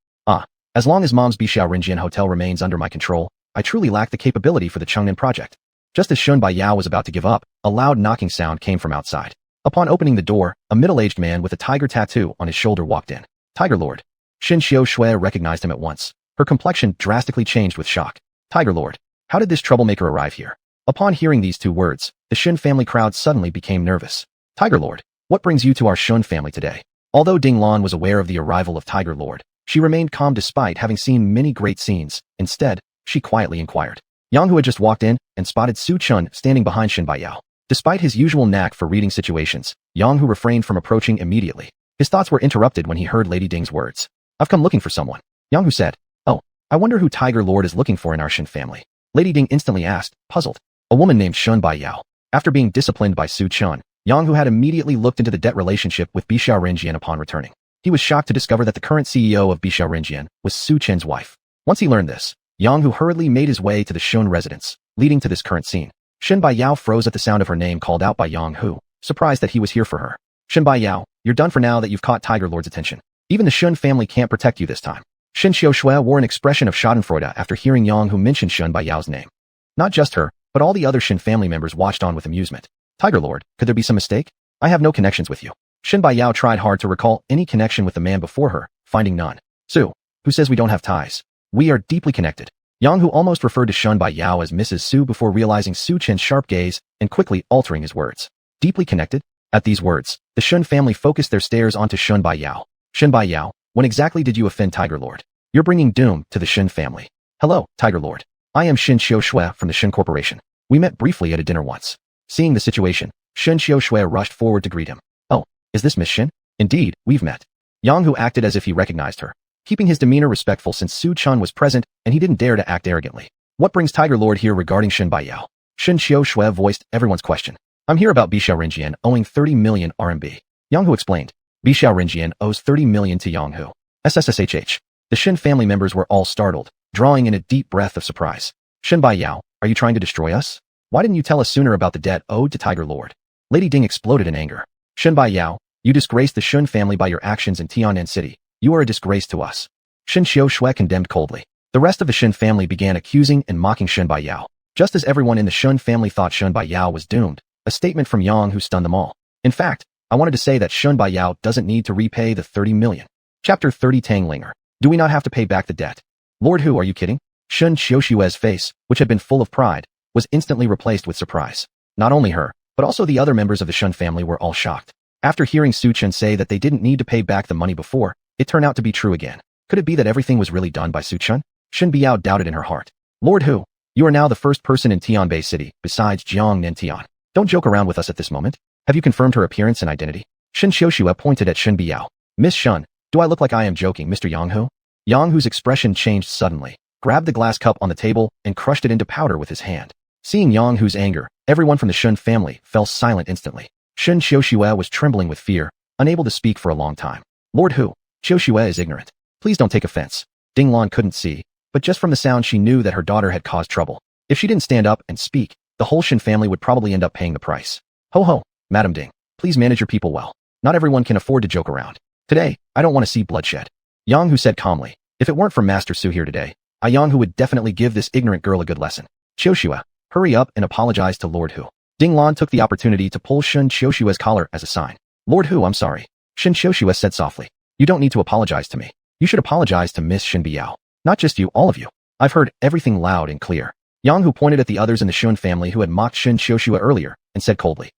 As long as Mom's Bishao Renjian Hotel remains under my control, I truly lack the capability for the Chengnan project. Just as Shen Baiyao was about to give up, a loud knocking sound came from outside. Upon opening the door, a middle-aged man with a tiger tattoo on his shoulder walked in. Tiger Lord. Shen Xiaoshui recognized him at once. Her complexion drastically changed with shock. Tiger Lord. How did this troublemaker arrive here? Upon hearing these two words, the Shen family crowd suddenly became nervous. Tiger Lord, what brings you to our Shen family today? Although Ding Lan was aware of the arrival of Tiger Lord, she remained calm despite having seen many great scenes. Instead, she quietly inquired. Yang Hu had just walked in and spotted Su Chun standing behind Shen Baiyao. Despite his usual knack for reading situations, Yang Hu refrained from approaching immediately. His thoughts were interrupted when he heard Lady Ding's words. I've come looking for someone. Yang Hu said. Oh, I wonder who Tiger Lord is looking for in our Shen family. Lady Ding instantly asked, puzzled. A woman named Shen Baiyao. After being disciplined by Su Chun, Yang Hu had immediately looked into the debt relationship with Bishao Renjian upon returning. He was shocked to discover that the current CEO of Bishao Renjian was Su Chen's wife. Once he learned this, Yang Hu hurriedly made his way to the Shen residence, leading to this current scene. Shen Baiyao froze at the sound of her name called out by Yang Hu, surprised that he was here for her. Shen Baiyao, you're done for now that you've caught Tiger Lord's attention. Even the Shen family can't protect you this time. Shen Xiaoshui wore an expression of schadenfreude after hearing Yang Hu mention Shen Baiyao's name. Not just her, but all the other Shen family members watched on with amusement. Tiger Lord, could there be some mistake? I have no connections with you. Shen Baiyao tried hard to recall any connection with the man before her, finding none. Su, who says we don't have ties? We are deeply connected. Yang Hu almost referred to Shen Baiyao as Mrs. Su before realizing Su Chen's sharp gaze and quickly altering his words. Deeply connected? At these words, the Shen family focused their stares onto Shen Baiyao. Shen Baiyao, when exactly did you offend Tiger Lord? You're bringing doom to the Shen family. Hello, Tiger Lord. I am Shen Xiaoshui from the Shen Corporation. We met briefly at a dinner once. Seeing the situation, Shen Xiaoshui rushed forward to greet him. Oh, is this Miss Shen? Indeed, we've met. Yang Hu acted as if he recognized her, keeping his demeanor respectful since Su Chun was present and he didn't dare to act arrogantly. What brings Tiger Lord here regarding Shen Baiyao? Shen Xiaoshui voiced everyone's question. I'm here about Bishao Renjian owing 30 million RMB. Yang Hu explained. Bishao Renjian owes 30 million to Yang Hu. SSSHH. The Shen family members were all startled, drawing in a deep breath of surprise. Shen Baiyao, are you trying to destroy us? Why didn't you tell us sooner about the debt owed to Tiger Lord? Lady Ding exploded in anger. Shen Baiyao, you disgraced the Shen family by your actions in Tianan City. You are a disgrace to us. Shen Xiaoshui condemned coldly. The rest of the Shen family began accusing and mocking Shen Baiyao. Just as everyone in the Shen family thought Shen Baiyao was doomed, a statement from Yang Hu stunned them all. In fact, I wanted to say that Shen Baiyao doesn't need to repay the 30 million. Chapter 30 Tanglinger. Do we not have to pay back the debt? Lord Hu, are you kidding? Shen Xiaoshui's face, which had been full of pride, was instantly replaced with surprise. Not only her, but also the other members of the Shen family were all shocked. After hearing Su Chen say that they didn't need to pay back the money before, it turned out to be true again. Could it be that everything was really done by Su Chen? Shen Biao doubted in her heart. Lord Hu, you are now the first person in Tianbei City, besides Jiang Nentian. Don't joke around with us at this moment. Have you confirmed her appearance and identity? Shen Xiaoshua pointed at Shen Biao. Miss Shen, do I look like I am joking, Mr. Yang Hu? Yang Hu's expression changed suddenly, grabbed the glass cup on the table, and crushed it into powder with his hand. Seeing Yang Hu's anger, everyone from the Shen family fell silent instantly. Shen Xiaoshua was trembling with fear, unable to speak for a long time. Lord Hu, Xiaoshua is ignorant. Please don't take offense. Ding Lan couldn't see, but just from the sound she knew that her daughter had caused trouble. If she didn't stand up and speak, the whole Shen family would probably end up paying the price. Ho ho, Madam Ding, please manage your people well. Not everyone can afford to joke around. Today, I don't want to see bloodshed. Yang Hu said calmly. If it weren't for Master Su here today, Yang Hu would definitely give this ignorant girl a good lesson. Qiushua, hurry up and apologize to Lord Hu. Ding Lan took the opportunity to pull Shen Qiushua's collar as a sign. Lord Hu, I'm sorry. Shen Qiushua said softly. You don't need to apologize to me. You should apologize to Miss Shen Biao. Not just you, all of you. I've heard everything loud and clear. Yang Hu pointed at the others in the Shen family who had mocked Shen Qiushua earlier and said coldly.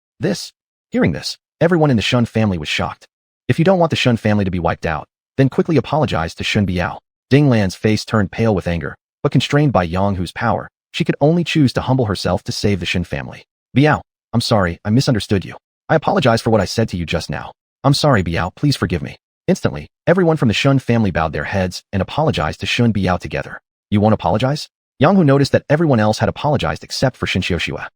Hearing this, everyone in the Shen family was shocked. If you don't want the Shen family to be wiped out, then quickly apologize to Shen Biao. Ding Lan's face turned pale with anger, but constrained by Yang Hu's power, she could only choose to humble herself to save the Shen family. Biao, I'm sorry, I misunderstood you. I apologize for what I said to you just now. I'm sorry, Biao, please forgive me. Instantly, everyone from the Shen family bowed their heads and apologized to Shen Biao together. You won't apologize? Yang Hu noticed that everyone else had apologized except for Shen Qiushua.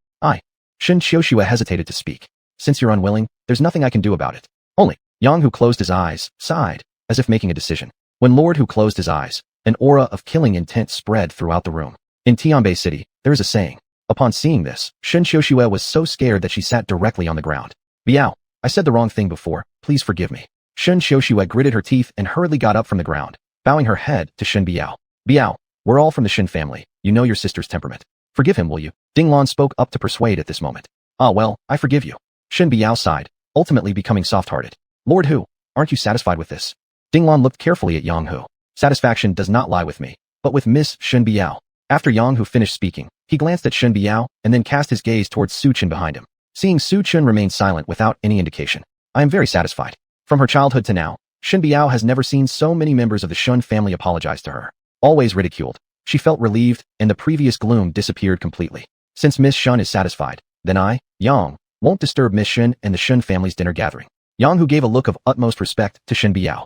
Shen Qiushua hesitated to speak. Since you're unwilling, there's nothing I can do about it. Only. Yang Hu closed his eyes, sighed, as if making a decision. When Lord Hu closed his eyes, an aura of killing intent spread throughout the room. In Tianbei City, there is a saying. Upon seeing this, Shen Qiushua was so scared that she sat directly on the ground. Biao, I said the wrong thing before, please forgive me. Shen Qiushua gritted her teeth and hurriedly got up from the ground, bowing her head to Shen Biao. Biao, we're all from the Shen family, you know your sister's temperament. Forgive him, will you? Ding Lan spoke up to persuade at this moment. Ah well, I forgive you. Shen Biao sighed, ultimately becoming soft-hearted. Lord Hu, aren't you satisfied with this? Ding Lan looked carefully at Yang Hu. Satisfaction does not lie with me, but with Miss Shen Biao. After Yang Hu finished speaking, he glanced at Shen Biao and then cast his gaze towards Su Chen behind him. Seeing Su Chen remain silent without any indication, I am very satisfied. From her childhood to now, Shen Biao has never seen so many members of the Shen family apologize to her. Always ridiculed, she felt relieved and the previous gloom disappeared completely. Since Miss Shen is satisfied, then I, Yang, won't disturb Miss Shen and the Shen family's dinner gathering. Yang Hu gave a look of utmost respect to Shen Biao.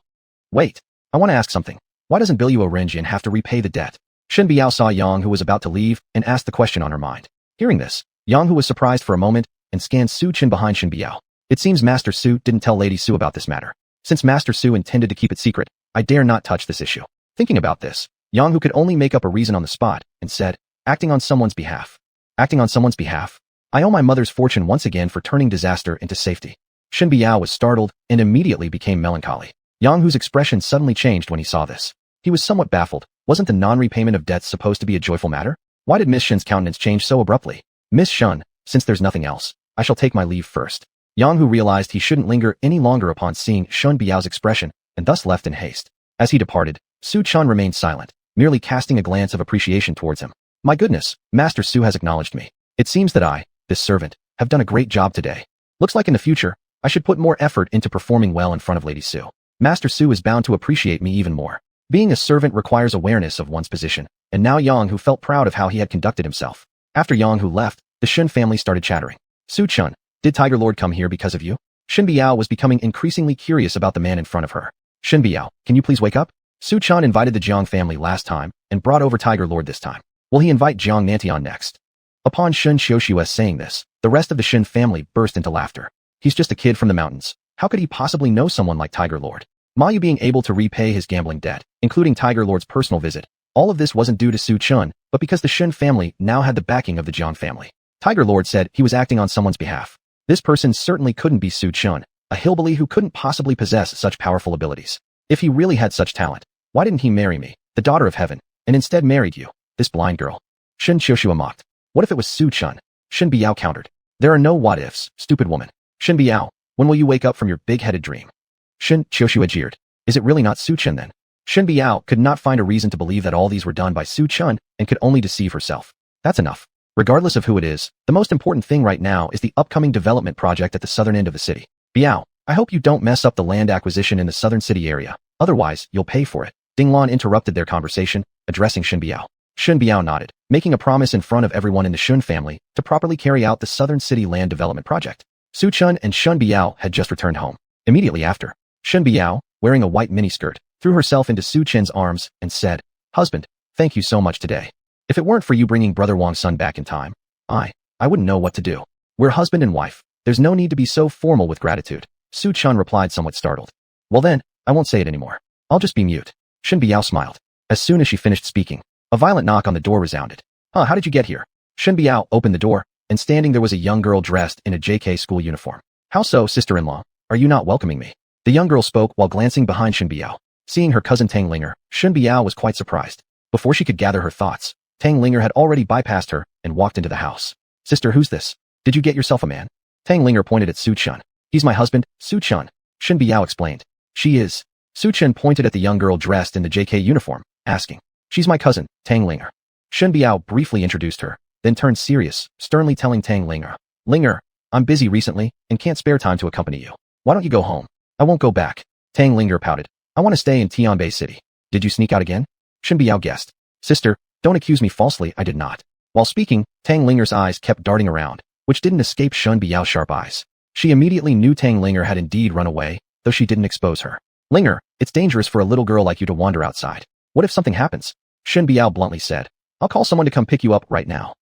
Wait, I want to ask something. Why doesn't Biluo Renjin have to repay the debt? Shen Biao saw Yang Hu was about to leave and asked the question on her mind. Hearing this, Yang Hu was surprised for a moment and scanned Su Chen behind Shen Biao. It seems Master Su didn't tell Lady Su about this matter. Since Master Su intended to keep it secret, I dare not touch this issue. Thinking about this, Yang Hu could only make up a reason on the spot and said, acting on someone's behalf. Acting on someone's behalf? I owe my mother's fortune once again for turning disaster into safety. Shen Biao was startled and immediately became melancholy. Yang Hu's expression suddenly changed when he saw this. He was somewhat baffled. Wasn't the non-repayment of debts supposed to be a joyful matter? Why did Miss Shen's countenance change so abruptly? Miss Shen, since there's nothing else, I shall take my leave first. Yang Hu realized he shouldn't linger any longer upon seeing Shen Biao's expression and thus left in haste. As he departed, Su Chen remained silent, merely casting a glance of appreciation towards him. My goodness, Master Su has acknowledged me. It seems that I, this servant, have done a great job today. Looks like in the future, I should put more effort into performing well in front of Lady Su. Master Su is bound to appreciate me even more. Being a servant requires awareness of one's position, and now Yang Hu felt proud of how he had conducted himself. After Yang Hu left, the Shen family started chattering. Su Chen, did Tiger Lord come here because of you? Shen Biao was becoming increasingly curious about the man in front of her. Shen Biao, can you please wake up? Su Chen invited the Jiang family last time and brought over Tiger Lord this time. Will he invite Jiang Nantian next? Upon Shen Qiushua saying this, the rest of the Shen family burst into laughter. He's just a kid from the mountains. How could he possibly know someone like Tiger Lord? Mayu being able to repay his gambling debt, including Tiger Lord's personal visit, all of this wasn't due to Su Chen, but because the Shen family now had the backing of the Jiang family. Tiger Lord said he was acting on someone's behalf. This person certainly couldn't be Su Chen, a hillbilly who couldn't possibly possess such powerful abilities. If he really had such talent, why didn't he marry me, the daughter of heaven, and instead married you, this blind girl? Shen Qiushua mocked. What if it was Su Chen? Shen Biao countered. There are no what-ifs, stupid woman. Shen Biao, when will you wake up from your big-headed dream? Shen Qiushua jeered. Is it really not Su Chen then? Shen Biao could not find a reason to believe that all these were done by Su Chen and could only deceive herself. That's enough. Regardless of who it is, the most important thing right now is the upcoming development project at the southern end of the city. Biao, I hope you don't mess up the land acquisition in the southern city area, otherwise you'll pay for it. Ding Lan interrupted their conversation, addressing Shen Biao. Shen Biao nodded, making a promise in front of everyone in the Shen family to properly carry out the southern city land development project. Su Chen and Shen Biao had just returned home. Immediately after, Shen Biao, wearing a white miniskirt, threw herself into Su Chen's arms and said, Husband, thank you so much today. If it weren't for you bringing Brother Wang's son back in time, I wouldn't know what to do. We're husband and wife. There's no need to be so formal with gratitude. Su Chen replied somewhat startled. Well then, I won't say it anymore. I'll just be mute. Shen Biao smiled. As soon as she finished speaking, a violent knock on the door resounded. How did you get here? Shen Biao opened the door, and standing there was a young girl dressed in a JK school uniform. How so, sister-in-law? Are you not welcoming me? The young girl spoke while glancing behind Shen Biao. Seeing her cousin Tang Linger, Shen Biao was quite surprised. Before she could gather her thoughts, Tang Linger had already bypassed her and walked into the house. Sister, who's this? Did you get yourself a man? Tang Linger pointed at Su Chun. He's my husband, Su Chun. Shen Biao explained. She is. Su Chun pointed at the young girl dressed in the JK uniform, asking. She's my cousin, Tang Linger. Shen Biao briefly introduced her, then turned serious, sternly telling Tang Linger. Linger, I'm busy recently and can't spare time to accompany you. Why don't you go home? I won't go back. Tang Linger pouted. I want to stay in Tianbei City. Did you sneak out again? Shen Biao guessed. Sister, don't accuse me falsely, I did not. While speaking, Tang Linger's eyes kept darting around, which didn't escape Shen Biao's sharp eyes. She immediately knew Tang Linger had indeed run away, though she didn't expose her. Linger, it's dangerous for a little girl like you to wander outside. What if something happens? Shen Biao bluntly said. I'll call someone to come pick you up right now.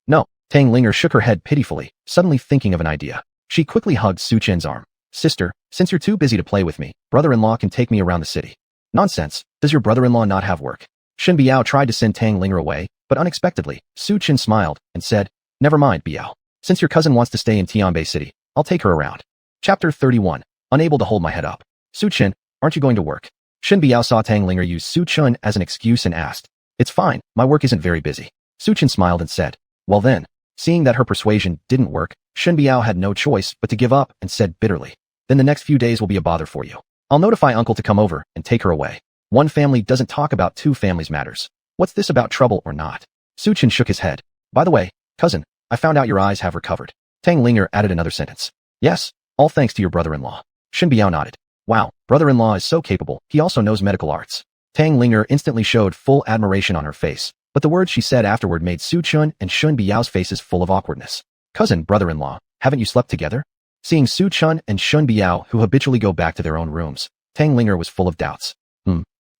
No. Tang Linger shook her head pitifully, suddenly thinking of an idea. She quickly hugged Su Chen's arm. Sister, since you're too busy to play with me, brother-in-law can take me around the city. Nonsense. Does your brother-in-law not have work? Shen Biao tried to send Tang Linger away, but unexpectedly, Su Chen smiled and said, Never mind, Biao. Since your cousin wants to stay in Tianbei City, I'll take her around. Chapter 31. Unable to hold my head up. Su Chen, aren't you going to work? Shen Biao saw Tang Linger use Su Chen as an excuse and asked. It's fine, my work isn't very busy. Su Chen smiled and said. Well then, seeing that her persuasion didn't work, Shen Biao had no choice but to give up and said bitterly. Then the next few days will be a bother for you. I'll notify uncle to come over and take her away. One family doesn't talk about two families' matters. What's this about trouble or not? Su Chen shook his head. By the way, cousin, I found out your eyes have recovered. Tang Linger added another sentence. Yes, all thanks to your brother-in-law. Shen Biao nodded. Wow, brother-in-law is so capable, he also knows medical arts. Tang Linger instantly showed full admiration on her face, but the words she said afterward made Su Chun and Shen Biao's faces full of awkwardness. Cousin, brother-in-law, haven't you slept together? Seeing Su Chun and Shen Biao, who habitually go back to their own rooms, Tang Linger was full of doubts.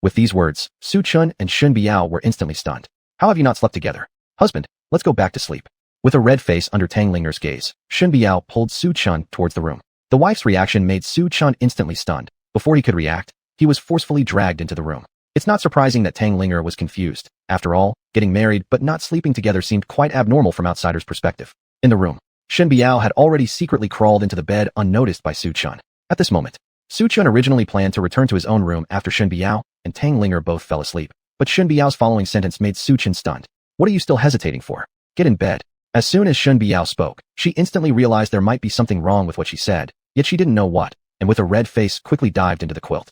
With these words, Su Chun and Shen Biao were instantly stunned. How have you not slept together? Husband, let's go back to sleep. With a red face under Tang Linger's gaze, Shen Biao pulled Su Chun towards the room. The wife's reaction made Su Chun instantly stunned. Before he could react, he was forcefully dragged into the room. It's not surprising that Tang Linger was confused. After all, getting married but not sleeping together seemed quite abnormal from outsiders' perspective. In the room, Shen Biao had already secretly crawled into the bed unnoticed by Su Chun. At this moment, Su Chun originally planned to return to his own room after Shen Biao and Tang Linger both fell asleep, but Shen Biao's following sentence made Su Chun stunned. What are you still hesitating for? Get in bed. As soon as Shen Biao spoke, she instantly realized there might be something wrong with what she said, yet she didn't know what, and with a red face quickly dived into the quilt.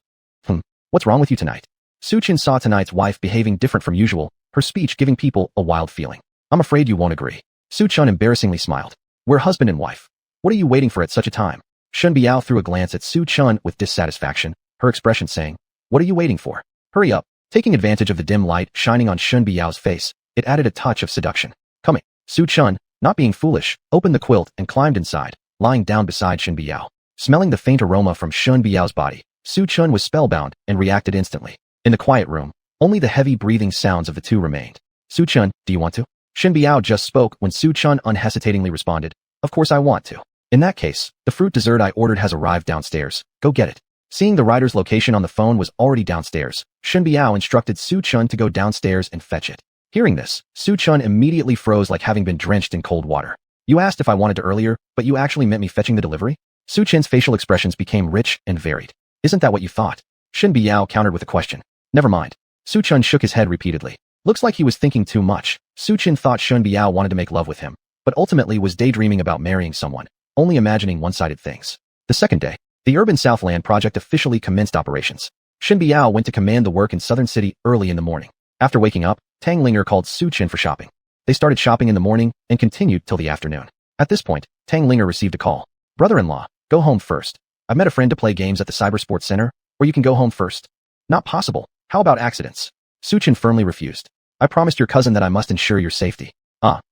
What's wrong with you tonight? Su Chun saw tonight's wife behaving different from usual, her speech giving people a wild feeling. I'm afraid you won't agree. Su Chun embarrassingly smiled. We're husband and wife. What are you waiting for at such a time? Shen Biao threw a glance at Su Chun with dissatisfaction, her expression saying, What are you waiting for? Hurry up. Taking advantage of the dim light shining on Shen Biao's face, it added a touch of seduction. Coming. Su Chun, not being foolish, opened the quilt and climbed inside, lying down beside Shen Biao. Smelling the faint aroma from Shen Biao's body, Su Chun was spellbound and reacted instantly. In the quiet room, only the heavy breathing sounds of the two remained. Su Chun, do you want to? Shen Biao just spoke when Su Chun unhesitatingly responded, Of course I want to. In that case, the fruit dessert I ordered has arrived downstairs. Go get it. Seeing the rider's location on the phone was already downstairs, Shen Biao instructed Su Chun to go downstairs and fetch it. Hearing this, Su Chun immediately froze like having been drenched in cold water. You asked if I wanted to earlier, but you actually meant me fetching the delivery? Su Chun's facial expressions became rich and varied. Isn't that what you thought? Shen Biao countered with a question. Never mind. Su Chun shook his head repeatedly. Looks like he was thinking too much. Su Chun thought Shen Biao wanted to make love with him, but ultimately was daydreaming about marrying someone, only imagining one-sided things. The second day, the Urban Southland project officially commenced operations. Shen Biao went to command the work in Southern City early in the morning. After waking up, Tang Linger called Su Chen for shopping. They started shopping in the morning and continued till the afternoon. At this point, Tang Linger received a call. Brother-in-law, go home first. I've met a friend to play games at the Cyber Sports Center, or you can go home first. Not possible. How about accidents? Su Chen firmly refused. I promised your cousin that I must ensure your safety.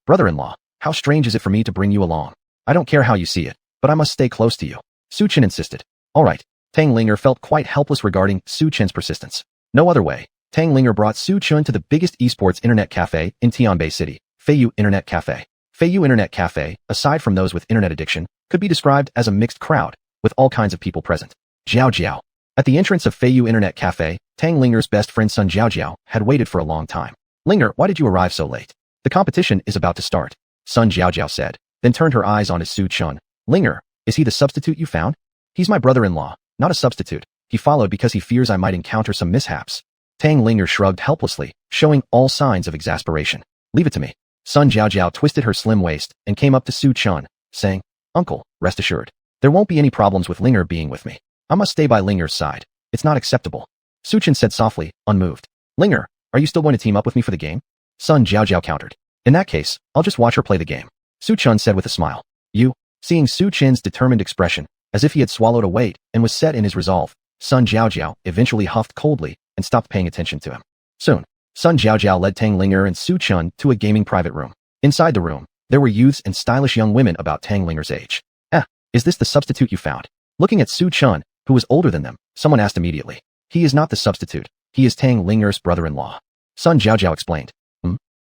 Brother-in-law, how strange is it for me to bring you along? I don't care how you see it, but I must stay close to you. Su Chen insisted. All right. Tang Linger felt quite helpless regarding Su Chen's persistence. No other way. Tang Linger brought Su Chen to the biggest esports internet cafe in Tianbei City, Feiyu Internet Cafe. Feiyu Internet Cafe, aside from those with internet addiction, could be described as a mixed crowd, with all kinds of people present. Jiao Jiao. At the entrance of Feiyu Internet Cafe, Tang Linger's best friend Sun Jiaojiao had waited for a long time. Linger, why did you arrive so late? The competition is about to start, Sun Jiaojiao said, then turned her eyes on his Su Chun. Linger, is he the substitute you found? He's my brother-in-law, not a substitute. He followed because he fears I might encounter some mishaps. Tang Linger shrugged helplessly, showing all signs of exasperation. Leave it to me. Sun Jiaojiao twisted her slim waist and came up to Su Chun, saying, Uncle, rest assured. There won't be any problems with Linger being with me. I must stay by Linger's side. It's not acceptable. Su Chun said softly, unmoved. Linger, are you still going to team up with me for the game? Sun Jiaojiao countered. In that case, I'll just watch her play the game. Su Chun said with a smile. You? Seeing Su Chin's determined expression, as if he had swallowed a weight and was set in his resolve, Sun Jiaojiao eventually huffed coldly and stopped paying attention to him. Soon, Sun Jiaojiao led Tang Linger and Su Chun to a gaming private room. Inside the room, there were youths and stylish young women about Tang Linger's age. Is this the substitute you found? Looking at Su Chun, who was older than them, someone asked immediately. He is not the substitute. He is Tang Linger's brother-in-law. Sun Jiaojiao explained.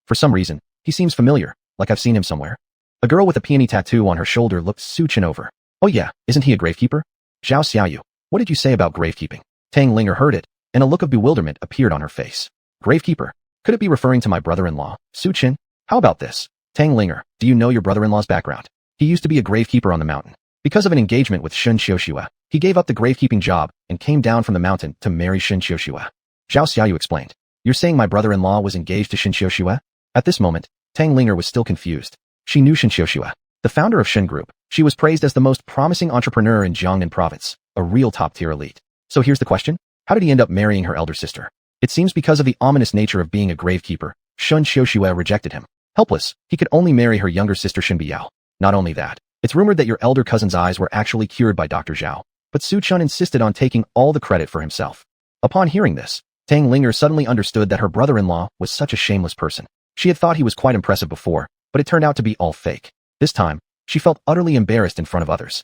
For some reason, he seems familiar, like I've seen him somewhere. A girl with a peony tattoo on her shoulder looked Su Chun over. Oh yeah, isn't he a gravekeeper? Zhao Xiaoyu, what did you say about gravekeeping? Tang Linger heard it, and a look of bewilderment appeared on her face. Gravekeeper? Could it be referring to my brother-in-law, Su Chun? How about this? Tang Linger, do you know your brother-in-law's background? He used to be a gravekeeper on the mountain. Because of an engagement with Shen Xiuxue, he gave up the gravekeeping job and came down from the mountain to marry Shen Xiuxue. Zhao Xiaoyu explained. You're saying my brother-in-law was engaged to Shen Xiuxue? At this moment, Tang Linger was still confused. She knew Shen Xiuxue, the founder of Shen Group. She was praised as the most promising entrepreneur in Jiangnan province, a real top-tier elite. So here's the question. How did he end up marrying her elder sister? It seems because of the ominous nature of being a gravekeeper, Shen Xiuxue rejected him. Helpless, he could only marry her younger sister Shen Biao. Not only that, it's rumored that your elder cousin's eyes were actually cured by Dr. Zhao, but Su Chun insisted on taking all the credit for himself. Upon hearing this, Tang Linger suddenly understood that her brother-in-law was such a shameless person. She had thought he was quite impressive before, but it turned out to be all fake. This time, she felt utterly embarrassed in front of others.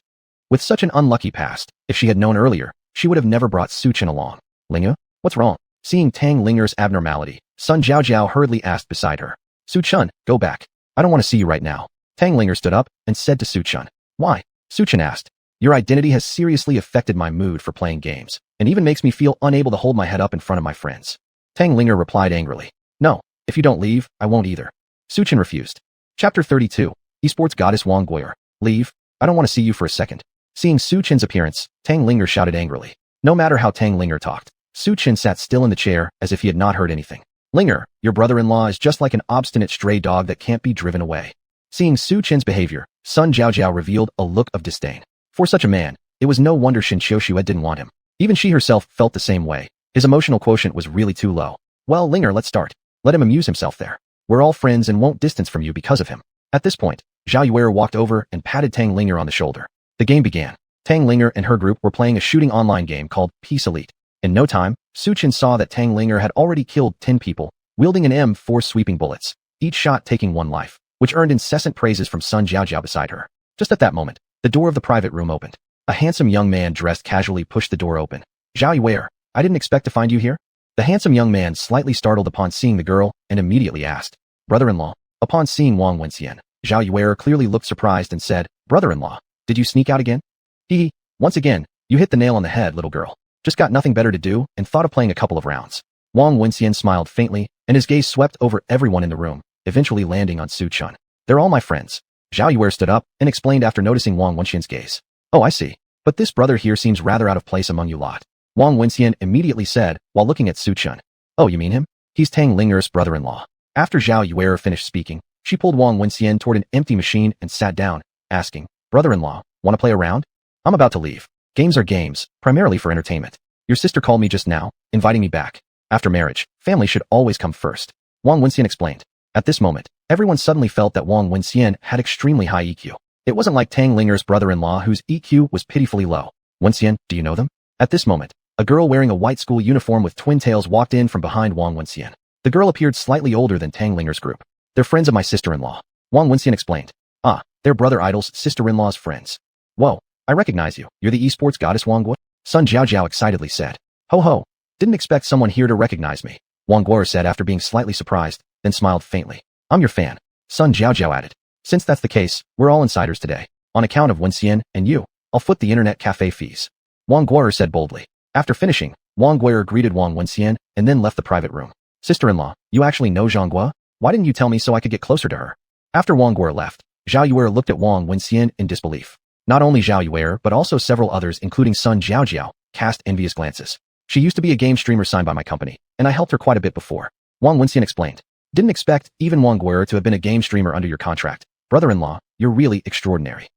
With such an unlucky past, if she had known earlier, she would have never brought Su Chun along. Linga, what's wrong? Seeing Tang Linger's abnormality, Sun Jiaojiao hurriedly asked beside her. Su Chun, go back. I don't want to see you right now. Tang Linger stood up and said to Su Chun. Why? Su Chun asked. Your identity has seriously affected my mood for playing games, and even makes me feel unable to hold my head up in front of my friends. Tang Linger replied angrily. No, if you don't leave, I won't either. Su Chun refused. Chapter 32. Esports Goddess Wang Guoyer. Leave. I don't want to see you for a second. Seeing Su Chun's appearance, Tang Linger shouted angrily. No matter how Tang Linger talked, Su Chun sat still in the chair as if he had not heard anything. Linger, your brother-in-law is just like an obstinate stray dog that can't be driven away. Seeing Su Chun's behavior, Sun Jiaojiao revealed a look of disdain. For such a man, it was no wonder Shen Xiuxue didn't want him. Even she herself felt the same way. His emotional quotient was really too low. Well, Linger, let's start. Let him amuse himself there. We're all friends and won't distance from you because of him. At this point, Zhao Yuer walked over and patted Tang Linger on the shoulder. The game began. Tang Linger and her group were playing a shooting online game called Peace Elite. In no time, Su Chun saw that Tang Linger had already killed 10 people, wielding an M4 sweeping bullets, each shot taking 1 life, which earned incessant praises from Sun Jiaojiao beside her. Just at that moment, the door of the private room opened. A handsome young man dressed casually pushed the door open. Zhao Yuer, I didn't expect to find you here. The handsome young man slightly startled upon seeing the girl and immediately asked, brother-in-law. Upon seeing Wang Wenxian, Zhao Yuer clearly looked surprised and said, brother-in-law, did you sneak out again? Hee, once again, you hit the nail on the head, little girl. Just got nothing better to do and thought of playing a couple of rounds. Wang Wenxian smiled faintly, and his gaze swept over everyone in the room, eventually landing on Su Chun. They're all my friends. Zhao Yuer stood up and explained after noticing Wang Wenxian's gaze. Oh, I see. But this brother here seems rather out of place among you lot. Wang Wenxian immediately said, while looking at Su Chun. Oh, you mean him? He's Tang Linger's brother-in-law. After Zhao Yuer finished speaking, she pulled Wang Wenxian toward an empty machine and sat down, asking, brother-in-law, want to play a round? I'm about to leave. Games are games, primarily for entertainment. Your sister called me just now, inviting me back. After marriage, family should always come first. Wang Wenxian explained. At this moment, everyone suddenly felt that Wang Wenxian had extremely high EQ. It wasn't like Tang Linger's brother-in-law whose EQ was pitifully low. Wenxian, do you know them? At this moment, a girl wearing a white school uniform with twin tails walked in from behind Wang Wenxian. The girl appeared slightly older than Tang Linger's group. They're friends of my sister-in-law. Wang Wenxian explained. Ah, they're brother idol's sister-in-law's friends. Whoa, I recognize you. You're the esports goddess Wang Guo? Sun Jiaojiao excitedly said. Ho ho, didn't expect someone here to recognize me. Wang Guo said after being slightly surprised, then smiled faintly. I'm your fan. Sun Jiaojiao added. Since that's the case, we're all insiders today. On account of Wenxian and you, I'll foot the internet cafe fees. Wang Guo said boldly. After finishing, Wang Gui'er greeted Wang Wenxian and then left the private room. Sister-in-law, you actually know Zhang Guo? Why didn't you tell me so I could get closer to her? After Wang Gui'er left, Zhao Yu'er looked at Wang Wenxian in disbelief. Not only Zhao Yu'er but also several others including Sun Jiaojiao cast envious glances. She used to be a game streamer signed by my company, and I helped her quite a bit before. Wang Wenxian explained. Didn't expect even Wang Gui'er to have been a game streamer under your contract. Brother-in-law, you're really extraordinary.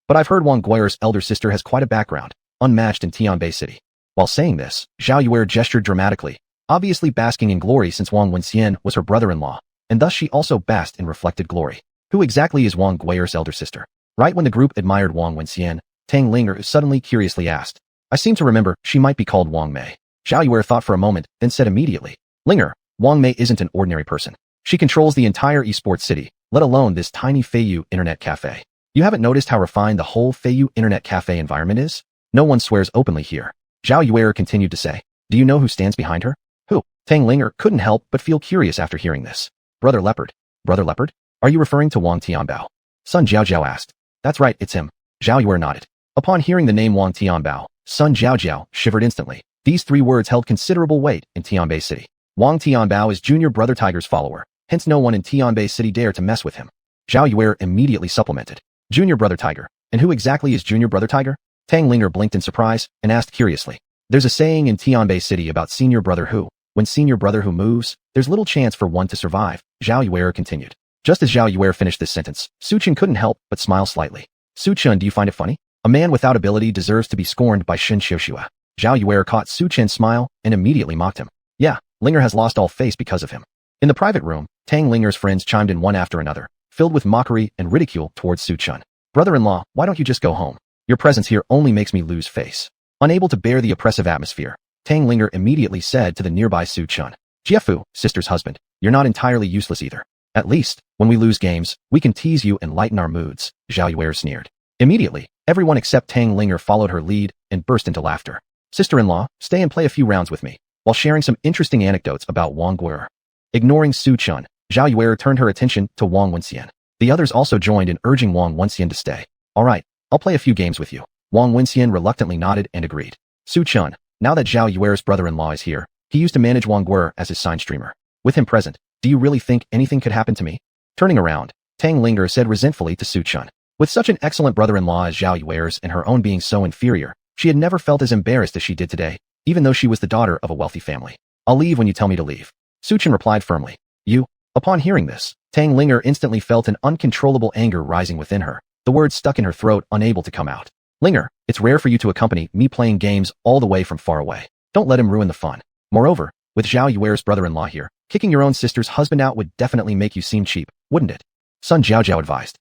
But I've heard Wang Gui'er's elder sister has quite a background, unmatched in Tianbei City. While saying this, Zhao Yu'er gestured dramatically, obviously basking in glory since Wang Wenxian was her brother-in-law, and thus she also basked in reflected glory. Who exactly is Wang Gui'er's elder sister? Right when the group admired Wang Wenxian, Tang Linger suddenly curiously asked. I seem to remember she might be called Wang Mei. Zhao Yu'er thought for a moment, then said immediately. Linger, Wang Mei isn't an ordinary person. She controls the entire esports city, let alone this tiny Feiyu internet cafe. You haven't noticed how refined the whole Feiyu internet cafe environment is? No one swears openly here. Zhao Yu'er continued to say. Do you know who stands behind her? Who? Tang Linger couldn't help but feel curious after hearing this. Brother Leopard. Brother Leopard? Are you referring to Wang Tianbao? Sun Jiaojiao asked. That's right, it's him. Zhao Yu'er nodded. Upon hearing the name Wang Tianbao, Sun Jiaojiao shivered instantly. These three words held considerable weight in Tianbei City. Wang Tianbao is Junior Brother Tiger's follower, hence no one in Tianbei City dare to mess with him. Zhao Yu'er immediately supplemented. Junior Brother Tiger. And who exactly is Junior Brother Tiger? Tang Linger blinked in surprise and asked curiously. There's a saying in Tianbei City about Senior Brother who, when Senior Brother who moves, there's little chance for one to survive, Zhao Yu'er continued. Just as Zhao Yu'er finished this sentence, Su Chen couldn't help but smile slightly. Su Chen, do you find it funny? A man without ability deserves to be scorned by Shen Xiuxua. Zhao Yu'er caught Su Chen's smile and immediately mocked him. Yeah, Linger has lost all face because of him. In the private room, Tang Linger's friends chimed in one after another, filled with mockery and ridicule towards Su Chen. Brother-in-law, why don't you just go home? Your presence here only makes me lose face. Unable to bear the oppressive atmosphere, Tang Linger immediately said to the nearby Su Chen. Jiefu, sister's husband, you're not entirely useless either. At least, when we lose games, we can tease you and lighten our moods, Zhao Yu'er sneered. Immediately, everyone except Tang Linger followed her lead and burst into laughter. Sister-in-law, stay and play a few rounds with me, while sharing some interesting anecdotes about Wang Gui'er. Ignoring Su Chen, Zhao Yu'er turned her attention to Wang Wenxian. The others also joined in urging Wang Wenxian to stay. All right, I'll play a few games with you. Wang Wenxian reluctantly nodded and agreed. Su Chen, now that Zhao Yu'er's brother-in-law is here, he used to manage Wang Gui'er as his sign streamer. With him present, do you really think anything could happen to me? Turning around, Tang Linger said resentfully to Su Chen. With such an excellent brother-in-law as Zhao Yu'er's and her own being so inferior, she had never felt as embarrassed as she did today, even though she was the daughter of a wealthy family. I'll leave when you tell me to leave. Su Chen replied firmly. You? Upon hearing this, Tang Linger instantly felt an uncontrollable anger rising within her. The words stuck in her throat, unable to come out. Linger, it's rare for you to accompany me playing games all the way from far away. Don't let him ruin the fun. Moreover, with Zhao Yu'er's brother-in-law here, kicking your own sister's husband out would definitely make you seem cheap, wouldn't it? Sun Jiaojiao advised.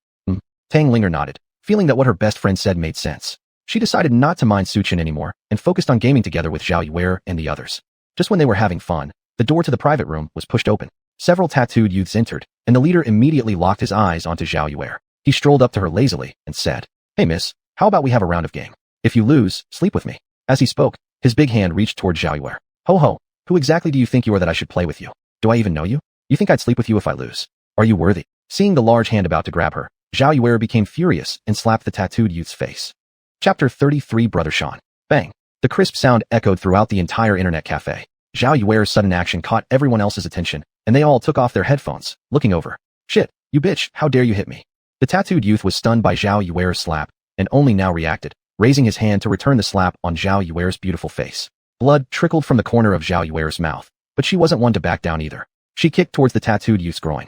Tang Linger nodded, feeling that what her best friend said made sense. She decided not to mind Su Chen anymore and focused on gaming together with Zhao Yu'er and the others. Just when they were having fun, the door to the private room was pushed open. Several tattooed youths entered, and the leader immediately locked his eyes onto Zhao Yu'er. He strolled up to her lazily and said, Hey miss, how about we have a round of game? If you lose, sleep with me. As he spoke, his big hand reached toward Zhao Yu'er. Ho ho, who exactly do you think you are that I should play with you? Do I even know you? You think I'd sleep with you if I lose? Are you worthy? Seeing the large hand about to grab her, Zhao Yu'er became furious and slapped the tattooed youth's face. Chapter 33 Brother Shen. Bang. The crisp sound echoed throughout the entire internet cafe. Zhao Yu'er's sudden action caught everyone else's attention, and they all took off their headphones, looking over. Shit, you bitch, how dare you hit me? The tattooed youth was stunned by Zhao Yu'er's slap, and only now reacted, raising his hand to return the slap on Zhao Yu'er's beautiful face. Blood trickled from the corner of Zhao Yu'er's mouth, but she wasn't one to back down either. She kicked towards the tattooed youth's groin.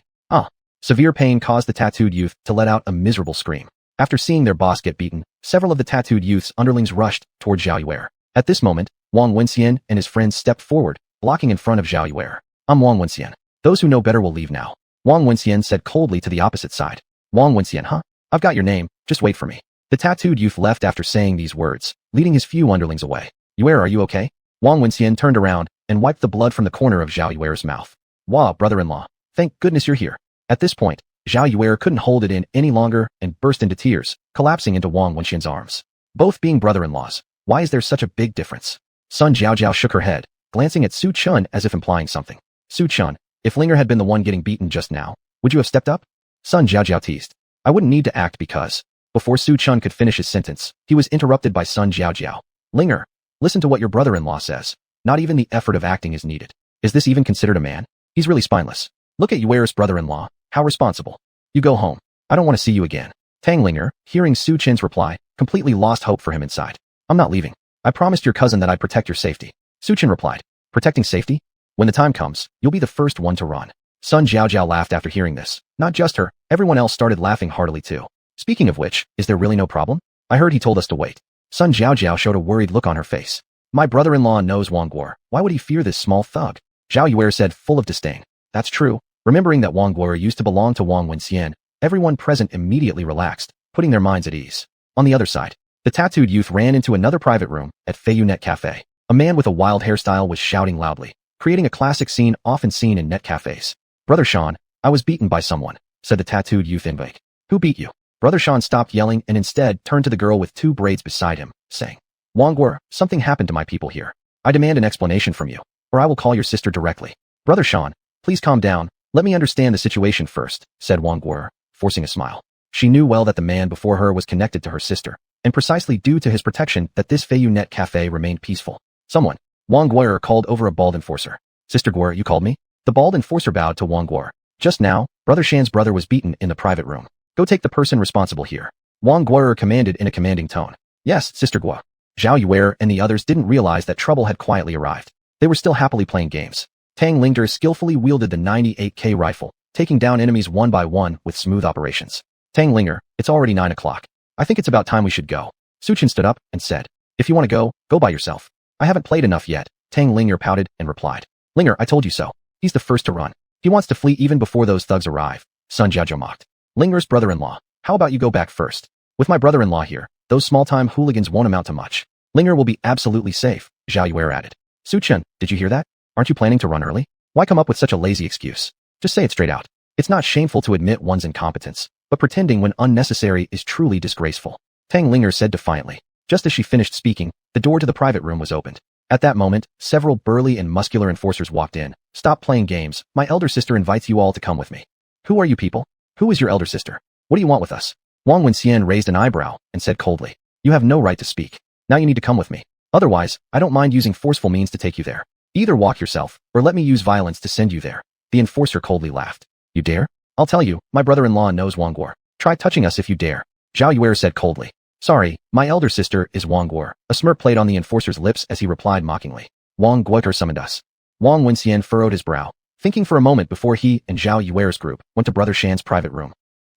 Severe pain caused the tattooed youth to let out a miserable scream. After seeing their boss get beaten, several of the tattooed youth's underlings rushed toward Zhao Yu'er. At this moment, Wang Wenxian and his friends stepped forward, blocking in front of Zhao Yu'er. I'm Wang Wenxian. Those who know better will leave now. Wang Wenxian said coldly to the opposite side. Wang Wenxian, huh? I've got your name, just wait for me. The tattooed youth left after saying these words, leading his few underlings away. Yu'er, are you okay? Wang Wenxian turned around and wiped the blood from the corner of Zhao Yu'er's mouth. Wow, brother-in-law. Thank goodness you're here. At this point, Zhao Yu'er couldn't hold it in any longer and burst into tears, collapsing into Wang Wenxian's arms. Both being brother-in-laws, why is there such a big difference? Sun Jiaojiao shook her head, glancing at Su Chen as if implying something. Su Chen, if Linger had been the one getting beaten just now, would you have stepped up? Sun Jiaojiao teased. I wouldn't need to act because... Before Su Chen could finish his sentence, he was interrupted by Sun Jiaojiao. Linger, Listen to what your brother-in-law says. Not even the effort of acting is needed. Is this even considered a man? He's really spineless. Look at Yuer's brother-in-law. How responsible. You go home. I don't want to see you again. Tang Linger, hearing Su Chen's reply, completely lost hope for him inside. I'm not leaving. I promised your cousin that I'd protect your safety. Su Chen replied. Protecting safety? When the time comes, you'll be the first one to run. Sun Jiaojiao laughed after hearing this. Not just her, everyone else started laughing heartily too. Speaking of which, is there really no problem? I heard he told us to wait. Sun Jiaojiao showed a worried look on her face. My brother-in-law knows Wang Guo. Why would he fear this small thug? Zhao Yuer said, full of disdain. That's true. Remembering that Wang Guo used to belong to Wang Wenxian, everyone present immediately relaxed, putting their minds at ease. On the other side, the tattooed youth ran into another private room at Feiyu Net Cafe. A man with a wild hairstyle was shouting loudly, creating a classic scene often seen in net cafes. Brother Shen, I was beaten by someone, said the tattooed youth in vague. Who beat you? Brother Shen stopped yelling and instead turned to the girl with two braids beside him, saying, Wang Guo, something happened to my people here. I demand an explanation from you, or I will call your sister directly. Brother Shen, please calm down. Let me understand the situation first, said Wang Guo, forcing a smile. She knew well that the man before her was connected to her sister, and precisely due to his protection that this Feiyu Net Cafe remained peaceful. Someone, Wang Guo called over a bald enforcer. Sister Guo, you called me? The bald enforcer bowed to Wang Guo. Just now, Brother Shan's brother was beaten in the private room. Go take the person responsible here. Wang Guo commanded in a commanding tone. Yes, Sister Guo. Zhao Yuer and the others didn't realize that trouble had quietly arrived. They were still happily playing games. Tang Linger skillfully wielded the 98K rifle, taking down enemies one by one with smooth operations. Tang Linger, it's already 9 o'clock. I think it's about time we should go. Su Chen stood up and said, if you want to go, go by yourself. I haven't played enough yet. Tang Linger pouted and replied. Linger, I told you so. He's the first to run. He wants to flee even before those thugs arrive. Sun Jiaojiao mocked. Linger's brother-in-law. How about you go back first? With my brother-in-law here, those small-time hooligans won't amount to much. Linger will be absolutely safe, Zhao Yuer added. Su Chen, did you hear that? Aren't you planning to run early? Why come up with such a lazy excuse? Just say it straight out. It's not shameful to admit one's incompetence, but pretending when unnecessary is truly disgraceful. Tang Linger said defiantly. Just as she finished speaking, the door to the private room was opened. At that moment, several burly and muscular enforcers walked in. Stop playing games. My elder sister invites you all to come with me. Who are you people? Who is your elder sister? What do you want with us? Wang Wenxian raised an eyebrow and said coldly. You have no right to speak. Now you need to come with me. Otherwise, I don't mind using forceful means to take you there. Either walk yourself, or let me use violence to send you there. The enforcer coldly laughed. You dare? I'll tell you, my brother-in-law knows Wang Guo. Try touching us if you dare. Zhao Yuer said coldly. Sorry, my elder sister is Wang Guo. A smirk played on the enforcer's lips as he replied mockingly. Wang Guo summoned us. Wang Wenxian furrowed his brow, thinking for a moment before he and Zhao Yuer's group went to Brother Shan's private room.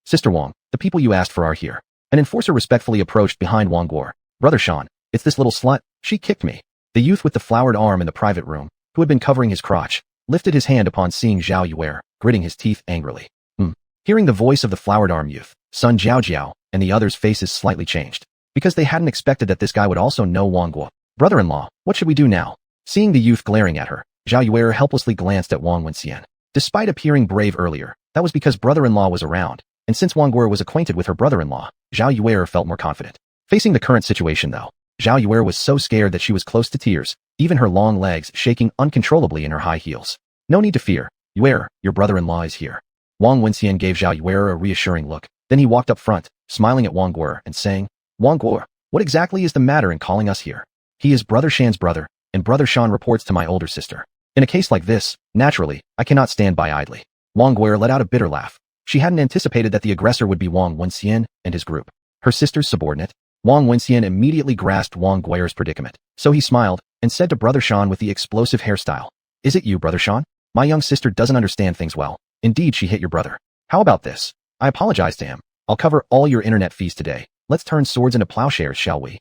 Sister Wang, the people you asked for are here. An enforcer respectfully approached behind Wang Guo. Brother Shan, it's this little slut. She kicked me. The youth with the flowered arm in the private room, who had been covering his crotch, lifted his hand upon seeing Zhao Yuer, gritting his teeth angrily. Hearing the voice of the flowered arm youth, Sun Jiaojiao and the others' faces slightly changed, because they hadn't expected that this guy would also know Wang Guo. Brother-in-law, what should we do now? Seeing the youth glaring at her, Zhao Yuer helplessly glanced at Wang Wenxian. Despite appearing brave earlier, that was because brother-in-law was around, and since Wang Guo was acquainted with her brother-in-law, Zhao Yuer felt more confident. Facing the current situation though, Zhao Yuer was so scared that she was close to tears, even her long legs shaking uncontrollably in her high heels. No need to fear. Yuer, your brother-in-law is here. Wang Wenxian gave Zhao Yuer a reassuring look. Then he walked up front, smiling at Wang Guo and saying, Wang Guo, what exactly is the matter in calling us here? He is Brother Shan's brother, and Brother Shan reports to my older sister. In a case like this, naturally, I cannot stand by idly. Wang Guo let out a bitter laugh. She hadn't anticipated that the aggressor would be Wang Wenxian and his group. Her sister's subordinate. Wang Wenxian immediately grasped Wang Guo's predicament, so he smiled and said to Brother Shan with the explosive hairstyle, Is it you, Brother Shan? My young sister doesn't understand things well. Indeed, she hit your brother. How about this? I apologize to him. I'll cover all your internet fees today. Let's turn swords into plowshares, shall we?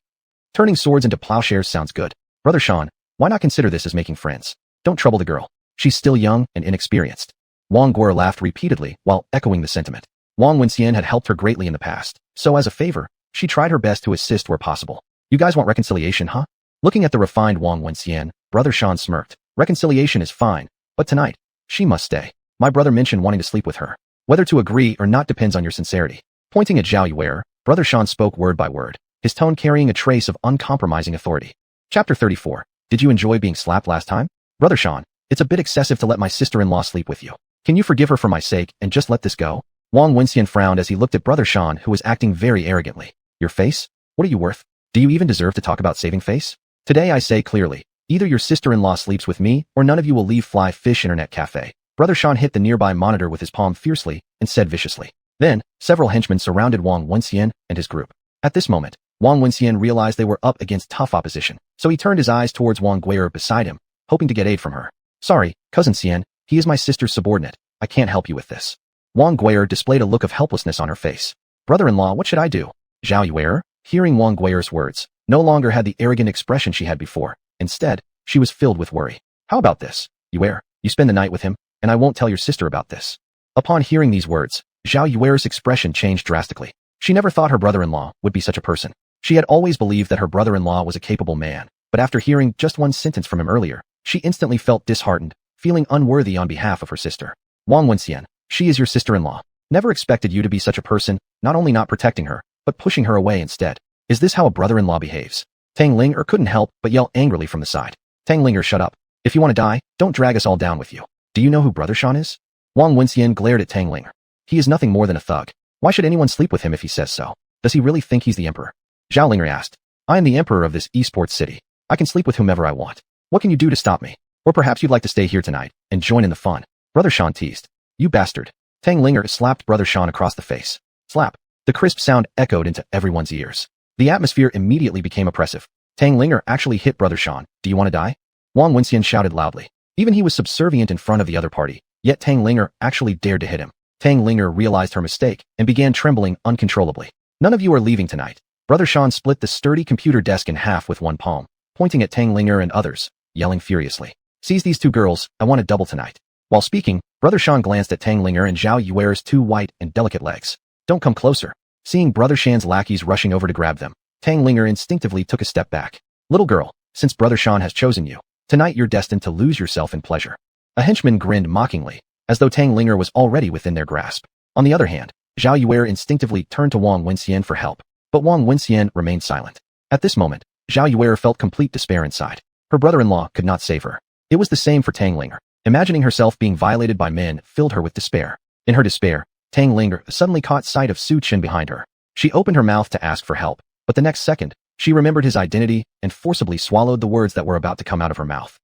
Turning swords into plowshares sounds good. Brother Shan, why not consider this as making friends? Don't trouble the girl. She's still young and inexperienced. Wang Guo laughed repeatedly while echoing the sentiment. Wang Wenxian had helped her greatly in the past, so as a favor, she tried her best to assist where possible. You guys want reconciliation, huh? Looking at the refined Wang Wenxian, Brother Shan smirked. Reconciliation is fine, but tonight, she must stay. My brother mentioned wanting to sleep with her. Whether to agree or not depends on your sincerity. Pointing at Zhao Yuer, Brother Shan spoke word by word, his tone carrying a trace of uncompromising authority. Chapter 34. Did you enjoy being slapped last time? Brother Shan, it's a bit excessive to let my sister-in-law sleep with you. Can you forgive her for my sake and just let this go? Wang Wenxian frowned as he looked at Brother Shan, who was acting very arrogantly. Your face? What are you worth? Do you even deserve to talk about saving face? Today I say clearly, either your sister-in-law sleeps with me or none of you will leave Fly Fish Internet Cafe. Brother Shen hit the nearby monitor with his palm fiercely and said viciously. Then, several henchmen surrounded Wang Wenxian and his group. At this moment, Wang Wenxian realized they were up against tough opposition, so he turned his eyes towards Wang Gui'er beside him, hoping to get aid from her. Sorry, cousin Xian, he is my sister's subordinate. I can't help you with this. Wang Gui'er displayed a look of helplessness on her face. Brother-in-law, what should I do? Zhao Yu'er, hearing Wang Gui'er's words, no longer had the arrogant expression she had before. Instead, she was filled with worry. How about this? Yu'er, you spend the night with him, and I won't tell your sister about this. Upon hearing these words, Zhao Yu'er's expression changed drastically. She never thought her brother-in-law would be such a person. She had always believed that her brother-in-law was a capable man, but after hearing just one sentence from him earlier, she instantly felt disheartened, feeling unworthy on behalf of her sister. Wang Wenxian, she is your sister-in-law. Never expected you to be such a person, not only not protecting her, but pushing her away instead. Is this how a brother-in-law behaves? Tang Lin'er couldn't help but yell angrily from the side. Tang Lin'er, shut up. If you want to die, don't drag us all down with you. Do you know who Brother Shen is? Wang Wenxian glared at Tang Lin'er. He is nothing more than a thug. Why should anyone sleep with him if he says so? Does he really think he's the emperor? Zhao Lin'er asked. I am the emperor of this esports city. I can sleep with whomever I want. What can you do to stop me? Or perhaps you'd like to stay here tonight and join in the fun. Brother Shen teased. You bastard. Tang Lin'er slapped Brother Shen across the face. Slap. The crisp sound echoed into everyone's ears. The atmosphere immediately became oppressive. Tang Lin'er actually hit Brother Shen. Do you want to die? Wang Wenxian shouted loudly. Even he was subservient in front of the other party, yet Tang Lin'er actually dared to hit him. Tang Lin'er realized her mistake and began trembling uncontrollably. None of you are leaving tonight. Brother Shen split the sturdy computer desk in half with one palm, pointing at Tang Lin'er and others, yelling furiously. Seize these two girls, I want a double tonight. While speaking, Brother Shen glanced at Tang Lin'er and Zhao Yu'er's two white and delicate legs. Don't come closer. Seeing Brother Shen's lackeys rushing over to grab them, Tang Lin'er instinctively took a step back. Little girl, since Brother Shen has chosen you, tonight you're destined to lose yourself in pleasure. A henchman grinned mockingly, as though Tang Lin'er was already within their grasp. On the other hand, Zhao Yu'er instinctively turned to Wang Wenxian for help, but Wang Wenxian remained silent. At this moment, Zhao Yu'er felt complete despair inside. Her brother-in-law could not save her. It was the same for Tang Lin'er. Imagining herself being violated by men filled her with despair. In her despair, Tang Lin'er suddenly caught sight of Su Chen behind her. She opened her mouth to ask for help, but the next second, she remembered his identity and forcibly swallowed the words that were about to come out of her mouth.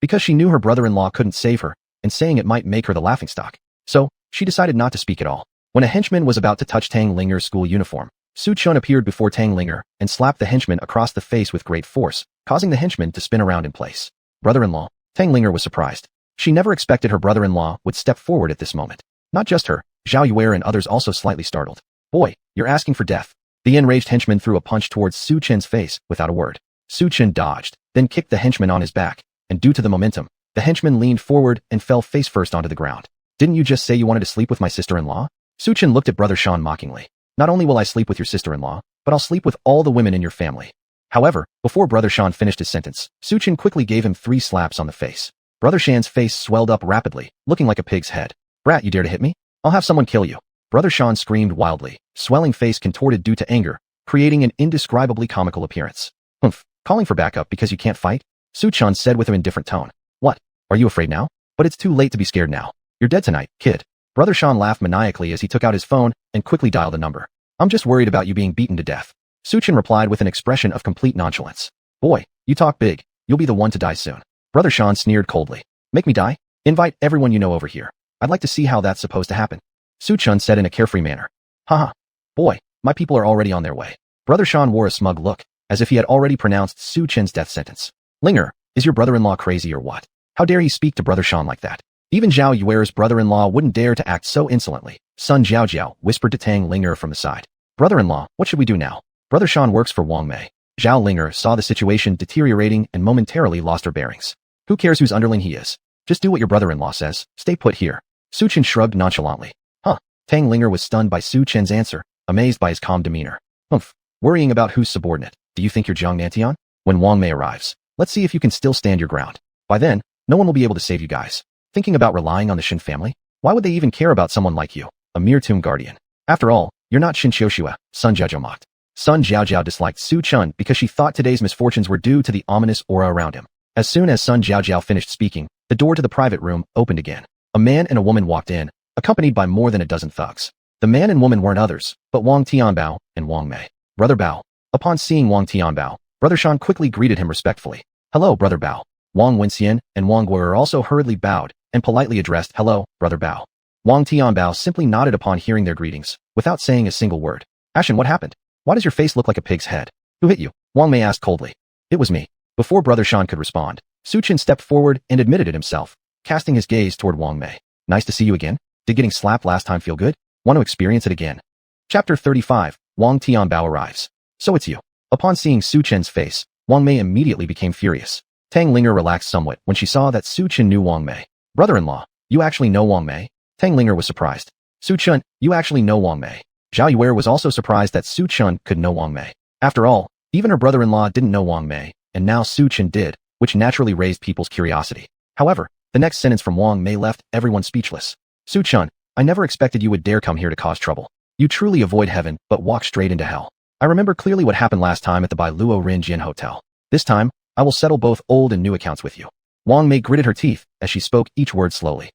Because she knew her brother-in-law couldn't save her, and saying it might make her the laughingstock. So, she decided not to speak at all. When a henchman was about to touch Tang Lin'er's school uniform, Su Chen appeared before Tang Lin'er and slapped the henchman across the face with great force, causing the henchman to spin around in place. Brother-in-law, Tang Lin'er was surprised. She never expected her brother-in-law would step forward at this moment. Not just her, Zhao Yu'er and others also slightly startled. Boy, you're asking for death. The enraged henchman threw a punch towards Su Chen's face without a word. Su Chen dodged, then kicked the henchman on his back, and due to the momentum, the henchman leaned forward and fell face first onto the ground. Didn't you just say you wanted to sleep with my sister-in-law? Su Chen looked at Brother Shen mockingly. Not only will I sleep with your sister-in-law, but I'll sleep with all the women in your family. However, before Brother Shen finished his sentence, Su Chen quickly gave him 3 slaps on the face. Brother Shen's face swelled up rapidly, looking like a pig's head. Brat, you dare to hit me? I'll have someone kill you. Brother Shen screamed wildly, swelling face contorted due to anger, creating an indescribably comical appearance. Humph, calling for backup because you can't fight? Su Chen said with an indifferent tone. What? Are you afraid now? But it's too late to be scared now. You're dead tonight, kid. Brother Shen laughed maniacally as he took out his phone and quickly dialed a number. I'm just worried about you being beaten to death. Su Chen replied with an expression of complete nonchalance. Boy, you talk big. You'll be the one to die soon. Brother Shen sneered coldly. Make me die? Invite everyone you know over here. I'd like to see how that's supposed to happen. Su Chen said in a carefree manner. Haha. Boy, my people are already on their way. Brother Shen wore a smug look, as if he had already pronounced Su Chen's death sentence. Lin'er, is your brother-in-law crazy or what? How dare he speak to Brother Shen like that? Even Zhao Yu'er's brother-in-law wouldn't dare to act so insolently. Sun Zhaojiao whispered to Tang Lin'er from the side. Brother-in-law, what should we do now? Brother Shen works for Wang Mei. Zhao Lin'er saw the situation deteriorating and momentarily lost her bearings. Who cares whose underling he is? Just do what your brother-in-law says. Stay put here. Su Chen shrugged nonchalantly. Huh. Tang Lin'er was stunned by Su Chen's answer, amazed by his calm demeanor. Humph. Worrying about who's subordinate. Do you think you're Zhang Nantian? When Wang Mei arrives, let's see if you can still stand your ground. By then, no one will be able to save you guys. Thinking about relying on the Shen family? Why would they even care about someone like you, a mere tomb guardian? After all, you're not Shen Qiushua, Sun Jiaojiao mocked. Sun Jiaojiao disliked Su Chen because she thought today's misfortunes were due to the ominous aura around him. As soon as Sun Jiaojiao finished speaking, the door to the private room opened again. A man and a woman walked in, accompanied by more than a dozen thugs. The man and woman weren't others, but Wang Tianbao and Wang Mei. Brother Bao. Upon seeing Wang Tianbao, Brother Shen quickly greeted him respectfully. Hello, Brother Bao. Wang Wenxian and Wang Guo also hurriedly bowed and politely addressed, Hello, Brother Bao. Wang Tianbao simply nodded upon hearing their greetings, without saying a single word. Ashen, what happened? Why does your face look like a pig's head? Who hit you? Wang Mei asked coldly. It was me. Before Brother Shen could respond, Su Chen stepped forward and admitted it himself, casting his gaze toward Wang Mei. Nice to see you again. Did getting slapped last time feel good? Want to experience it again? Chapter 35, Wang Tianbao arrives. So it's you. Upon seeing Su Chen's face, Wang Mei immediately became furious. Tang Linger relaxed somewhat when she saw that Su Chen knew Wang Mei. Brother-in-law, you actually know Wang Mei? Tang Linger was surprised. Su Chen, you actually know Wang Mei. Zhao Yuer was also surprised that Su Chen could know Wang Mei. After all, even her brother-in-law didn't know Wang Mei, and now Su Chen did, which naturally raised people's curiosity. However, the next sentence from Wang Mei left everyone speechless. Su Chen, I never expected you would dare come here to cause trouble. You truly avoid heaven, but walk straight into hell. I remember clearly what happened last time at the Bailuo Rin Jin Hotel. This time, I will settle both old and new accounts with you. Wang Mei gritted her teeth as she spoke each word slowly.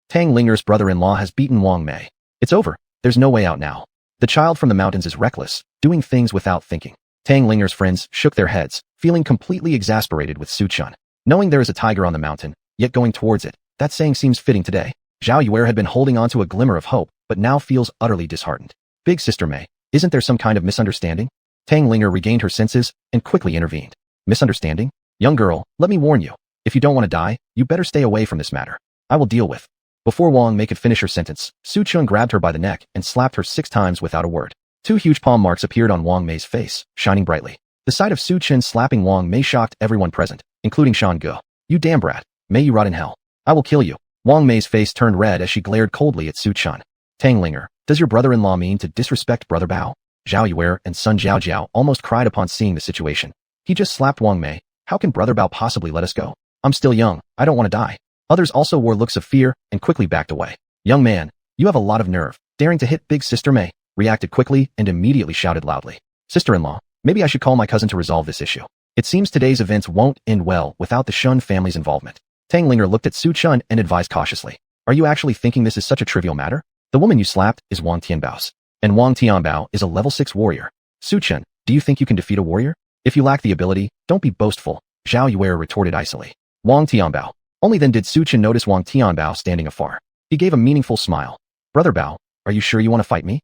Tang Linger's brother-in-law has beaten Wang Mei. It's over. There's no way out now. The child from the mountains is reckless, doing things without thinking. Tang Linger's friends shook their heads, feeling completely exasperated with Su Chen. Knowing there is a tiger on the mountain, yet going towards it, that saying seems fitting today. Zhao Yuer had been holding on to a glimmer of hope, but now feels utterly disheartened. Big Sister Mei, isn't there some kind of misunderstanding? Tang Linger regained her senses and quickly intervened. Misunderstanding? Young girl, let me warn you. If you don't want to die, you better stay away from this matter. I will deal with. Before Wang Mei could finish her sentence, Su Chen grabbed her by the neck and slapped her 6 times without a word. 2 huge palm marks appeared on Wang Mei's face, shining brightly. The sight of Su Chen slapping Wang Mei shocked everyone present, including Shan Ge. You damn brat. May you rot in hell. I will kill you. Wang Mei's face turned red as she glared coldly at Su Chen. Tang Linger, does your brother-in-law mean to disrespect Brother Bao? Zhao Yuer and Sun Jiao almost cried upon seeing the situation. He just slapped Wang Mei. How can Brother Bao possibly let us go? I'm still young. I don't want to die. Others also wore looks of fear and quickly backed away. Young man, you have a lot of nerve. Daring to hit Big Sister Mei, reacted quickly and immediately shouted loudly. Sister-in-law, maybe I should call my cousin to resolve this issue. It seems today's events won't end well without the Shen family's involvement. Tang Linger looked at Su Chen and advised cautiously. Are you actually thinking this is such a trivial matter? The woman you slapped is Wang Tianbao's. And Wang Tianbao is a level 6 warrior. Su Chen, do you think you can defeat a warrior? If you lack the ability, don't be boastful, Zhao Yuer retorted icily. Wang Tianbao. Only then did Su Chen notice Wang Tianbao standing afar. He gave a meaningful smile. Brother Bao, are you sure you want to fight me?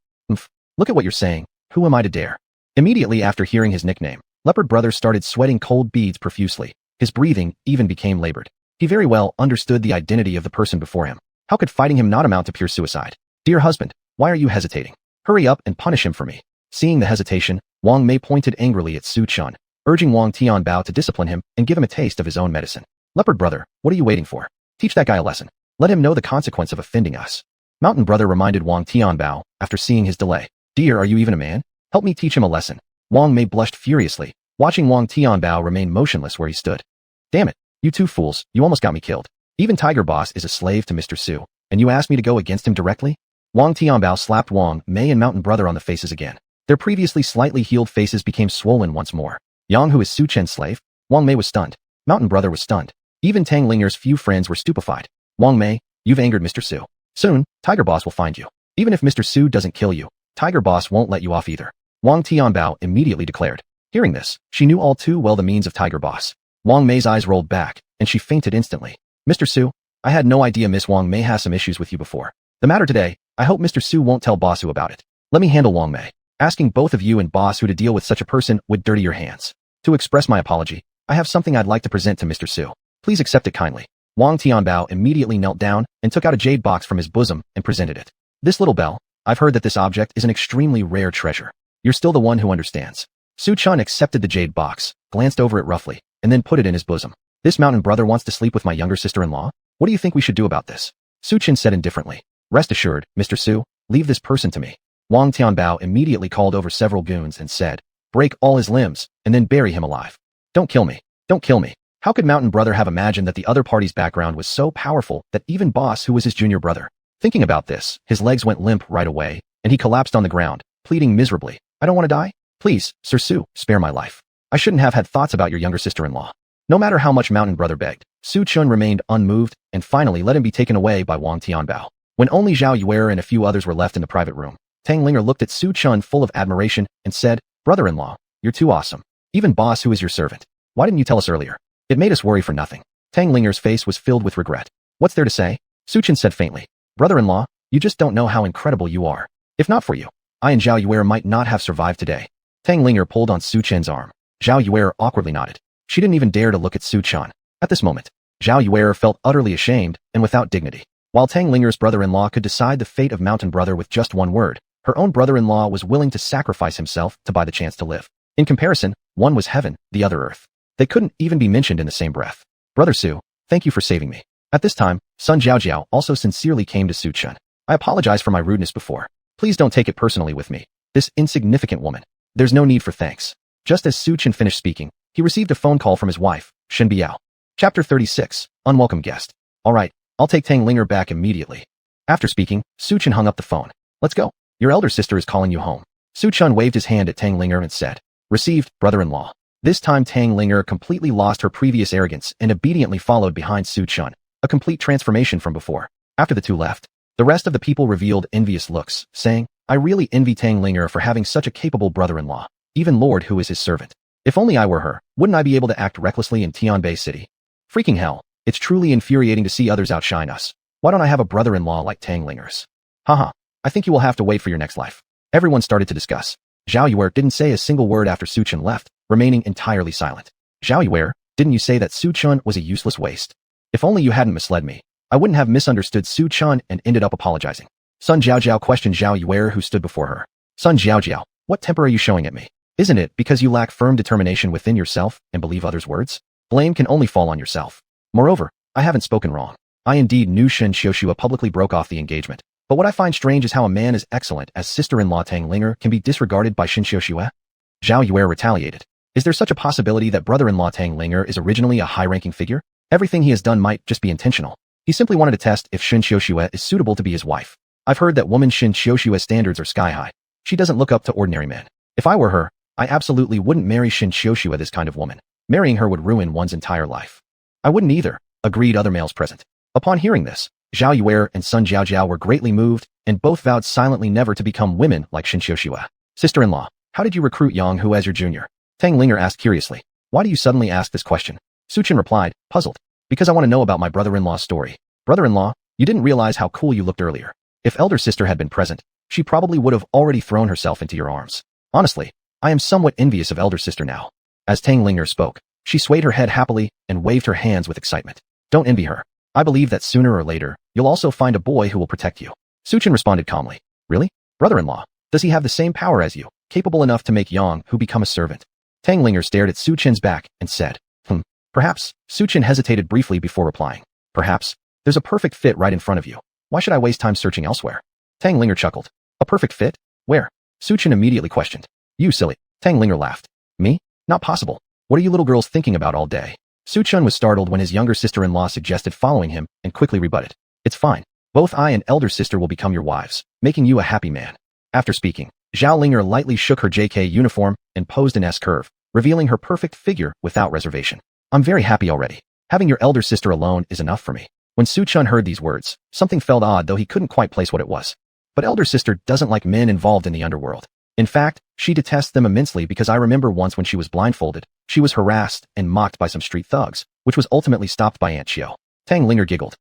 Look at what you're saying. Who am I to dare? Immediately after hearing his nickname, Leopard Brother started sweating cold beads profusely. His breathing even became labored. He very well understood the identity of the person before him. How could fighting him not amount to pure suicide? Dear husband, why are you hesitating? Hurry up and punish him for me. Seeing the hesitation, Wang Mei pointed angrily at Su Chen, urging Wang Tianbao to discipline him and give him a taste of his own medicine. Leopard Brother, what are you waiting for? Teach that guy a lesson. Let him know the consequence of offending us. Mountain Brother reminded Wang Tianbao after seeing his delay. Dear, are you even a man? Help me teach him a lesson. Wang Mei blushed furiously, watching Wang Tianbao remain motionless where he stood. Damn it, you 2 fools, you almost got me killed. Even Tiger Boss is a slave to Mr. Su, and you asked me to go against him directly? Wang Tianbao slapped Wang Mei and Mountain Brother on the faces again. Their previously slightly healed faces became swollen once more. Yang, who is Su Chen's slave? Wang Mei was stunned. Mountain Brother was stunned. Even Tang Linger's few friends were stupefied. Wang Mei, you've angered Mr. Su. Soon, Tiger Boss will find you. Even if Mr. Su doesn't kill you, Tiger Boss won't let you off either. Wang Tianbao immediately declared. Hearing this, she knew all too well the means of Tiger Boss. Wang Mei's eyes rolled back, and she fainted instantly. Mr. Su, I had no idea Miss Wang Mei has some issues with you before. The matter today, I hope Mr. Su won't tell Bossu about it. Let me handle Wang Mei. Asking both of you and Bossu to deal with such a person would dirty your hands. To express my apology, I have something I'd like to present to Mr. Su. Please accept it kindly. Wang Tianbao immediately knelt down and took out a jade box from his bosom and presented it. This little bell, I've heard that this object is an extremely rare treasure. You're still the one who understands. Su Chen accepted the jade box, glanced over it roughly, and then put it in his bosom. This Mountain Brother wants to sleep with my younger sister-in-law? What do you think we should do about this? Su Chen said indifferently. Rest assured, Mr. Su, leave this person to me. Wang Tianbao immediately called over several goons and said, break all his limbs, and then bury him alive. Don't kill me. Don't kill me. How could Mountain Brother have imagined that the other party's background was so powerful that even Boss, who was his junior brother? Thinking about this, his legs went limp right away, and he collapsed on the ground, pleading miserably. I don't want to die. Please, Sir Su, spare my life. I shouldn't have had thoughts about your younger sister-in-law. No matter how much Mountain Brother begged, Su Chen remained unmoved and finally let him be taken away by Wang Tianbao. When only Zhao Yuer and a few others were left in the private room, Tang Linger looked at Su Chen full of admiration and said, brother-in-law, you're too awesome. Even boss who is your servant. Why didn't you tell us earlier? It made us worry for nothing. Tang Linger's face was filled with regret. What's there to say? Su Chen said faintly. Brother-in-law, you just don't know how incredible you are. If not for you, I and Zhao Yuer might not have survived today. Tang Linger pulled on Su Chen's arm. Zhao Yuer awkwardly nodded. She didn't even dare to look at Su Chen. At this moment, Zhao Yuer felt utterly ashamed and without dignity. While Tang Linger's brother-in-law could decide the fate of Mountain Brother with just one word, her own brother-in-law was willing to sacrifice himself to buy the chance to live. In comparison, one was heaven, the other earth. They couldn't even be mentioned in the same breath. Brother Su, thank you for saving me. At this time, Sun Zhaojiao also sincerely came to Su Chen. I apologize for my rudeness before. Please don't take it personally with me. This insignificant woman. There's no need for thanks. Just as Su Chen finished speaking, he received a phone call from his wife, Shen Biao. Chapter 36, Unwelcome Guest. Alright, I'll take Tang Linger back immediately. After speaking, Su Chen hung up the phone. Let's go. Your elder sister is calling you home. Su Chen waved his hand at Tang Linger and said, Received, brother-in-law. This time Tang Linger completely lost her previous arrogance and obediently followed behind Su Chen, a complete transformation from before. After the two left, the rest of the people revealed envious looks, saying, I really envy Tang Linger for having such a capable brother-in-law, even Lord who is his servant. If only I were her, wouldn't I be able to act recklessly in Tianbei City? Freaking hell, it's truly infuriating to see others outshine us. Why don't I have a brother-in-law like Tang Linger's? Haha, I think you will have to wait for your next life. Everyone started to discuss. Zhao Yuer didn't say a single word after Su Chen left, remaining entirely silent. Zhao Yuer, didn't you say that Su Chen was a useless waste? If only you hadn't misled me, I wouldn't have misunderstood Su Chen and ended up apologizing. Sun Zhaojiao questioned Zhao Yuer who stood before her. Sun Zhaojiao, what temper are you showing at me? Isn't it because you lack firm determination within yourself and believe others' words? Blame can only fall on yourself. Moreover, I haven't spoken wrong. I indeed knew Shen Xiuxua publicly broke off the engagement. But what I find strange is how a man as excellent as sister-in-law Tang Linger can be disregarded by Shen Xiuxua. Zhao Yuer retaliated. Is there such a possibility that brother-in-law Tang Linger is originally a high-ranking figure? Everything he has done might just be intentional. He simply wanted to test if Shen Xiuxua is suitable to be his wife. I've heard that woman Shen Xiuxua's standards are sky-high. She doesn't look up to ordinary men. If I were her, I absolutely wouldn't marry Shen Xiuxua, this kind of woman. Marrying her would ruin one's entire life. I wouldn't either, agreed other males present. Upon hearing this, Zhao Yuer and Sun Zhaojiao were greatly moved, and both vowed silently never to become women like Shen Xiuxua. Sister-in-law, how did you recruit Yang Hu as your junior? Tang Linger asked curiously. Why do you suddenly ask this question? Su Chen replied, puzzled. Because I want to know about my brother-in-law's story. Brother-in-law, you didn't realize how cool you looked earlier. If elder sister had been present, she probably would have already thrown herself into your arms. Honestly, I am somewhat envious of elder sister now. As Tang Linger spoke, she swayed her head happily and waved her hands with excitement. Don't envy her. I believe that sooner or later, you'll also find a boy who will protect you. Su Chen responded calmly. Really? Brother-in-law, does he have the same power as you, capable enough to make Yang Hu become a servant? Tang Linger stared at Su Chen's back and said, Perhaps. Su Chen hesitated briefly before replying. Perhaps. There's a perfect fit right in front of you. Why should I waste time searching elsewhere? Tang Linger chuckled. A perfect fit? Where? Su Chen immediately questioned. You silly. Tang Linger laughed. Me? Not possible. What are you little girls thinking about all day? Su Chen was startled when his younger sister-in-law suggested following him and quickly rebutted. It's fine. Both I and elder sister will become your wives, making you a happy man. After speaking, Zhao Linger lightly shook her JK uniform and posed an S-curve, revealing her perfect figure without reservation. I'm very happy already. Having your elder sister alone is enough for me. When Su Chen heard these words, something felt odd though he couldn't quite place what it was. But elder sister doesn't like men involved in the underworld. In fact, she detests them immensely because I remember once when she was blindfolded, she was harassed and mocked by some street thugs, which was ultimately stopped by Aunt Xiao. Tang Linger giggled.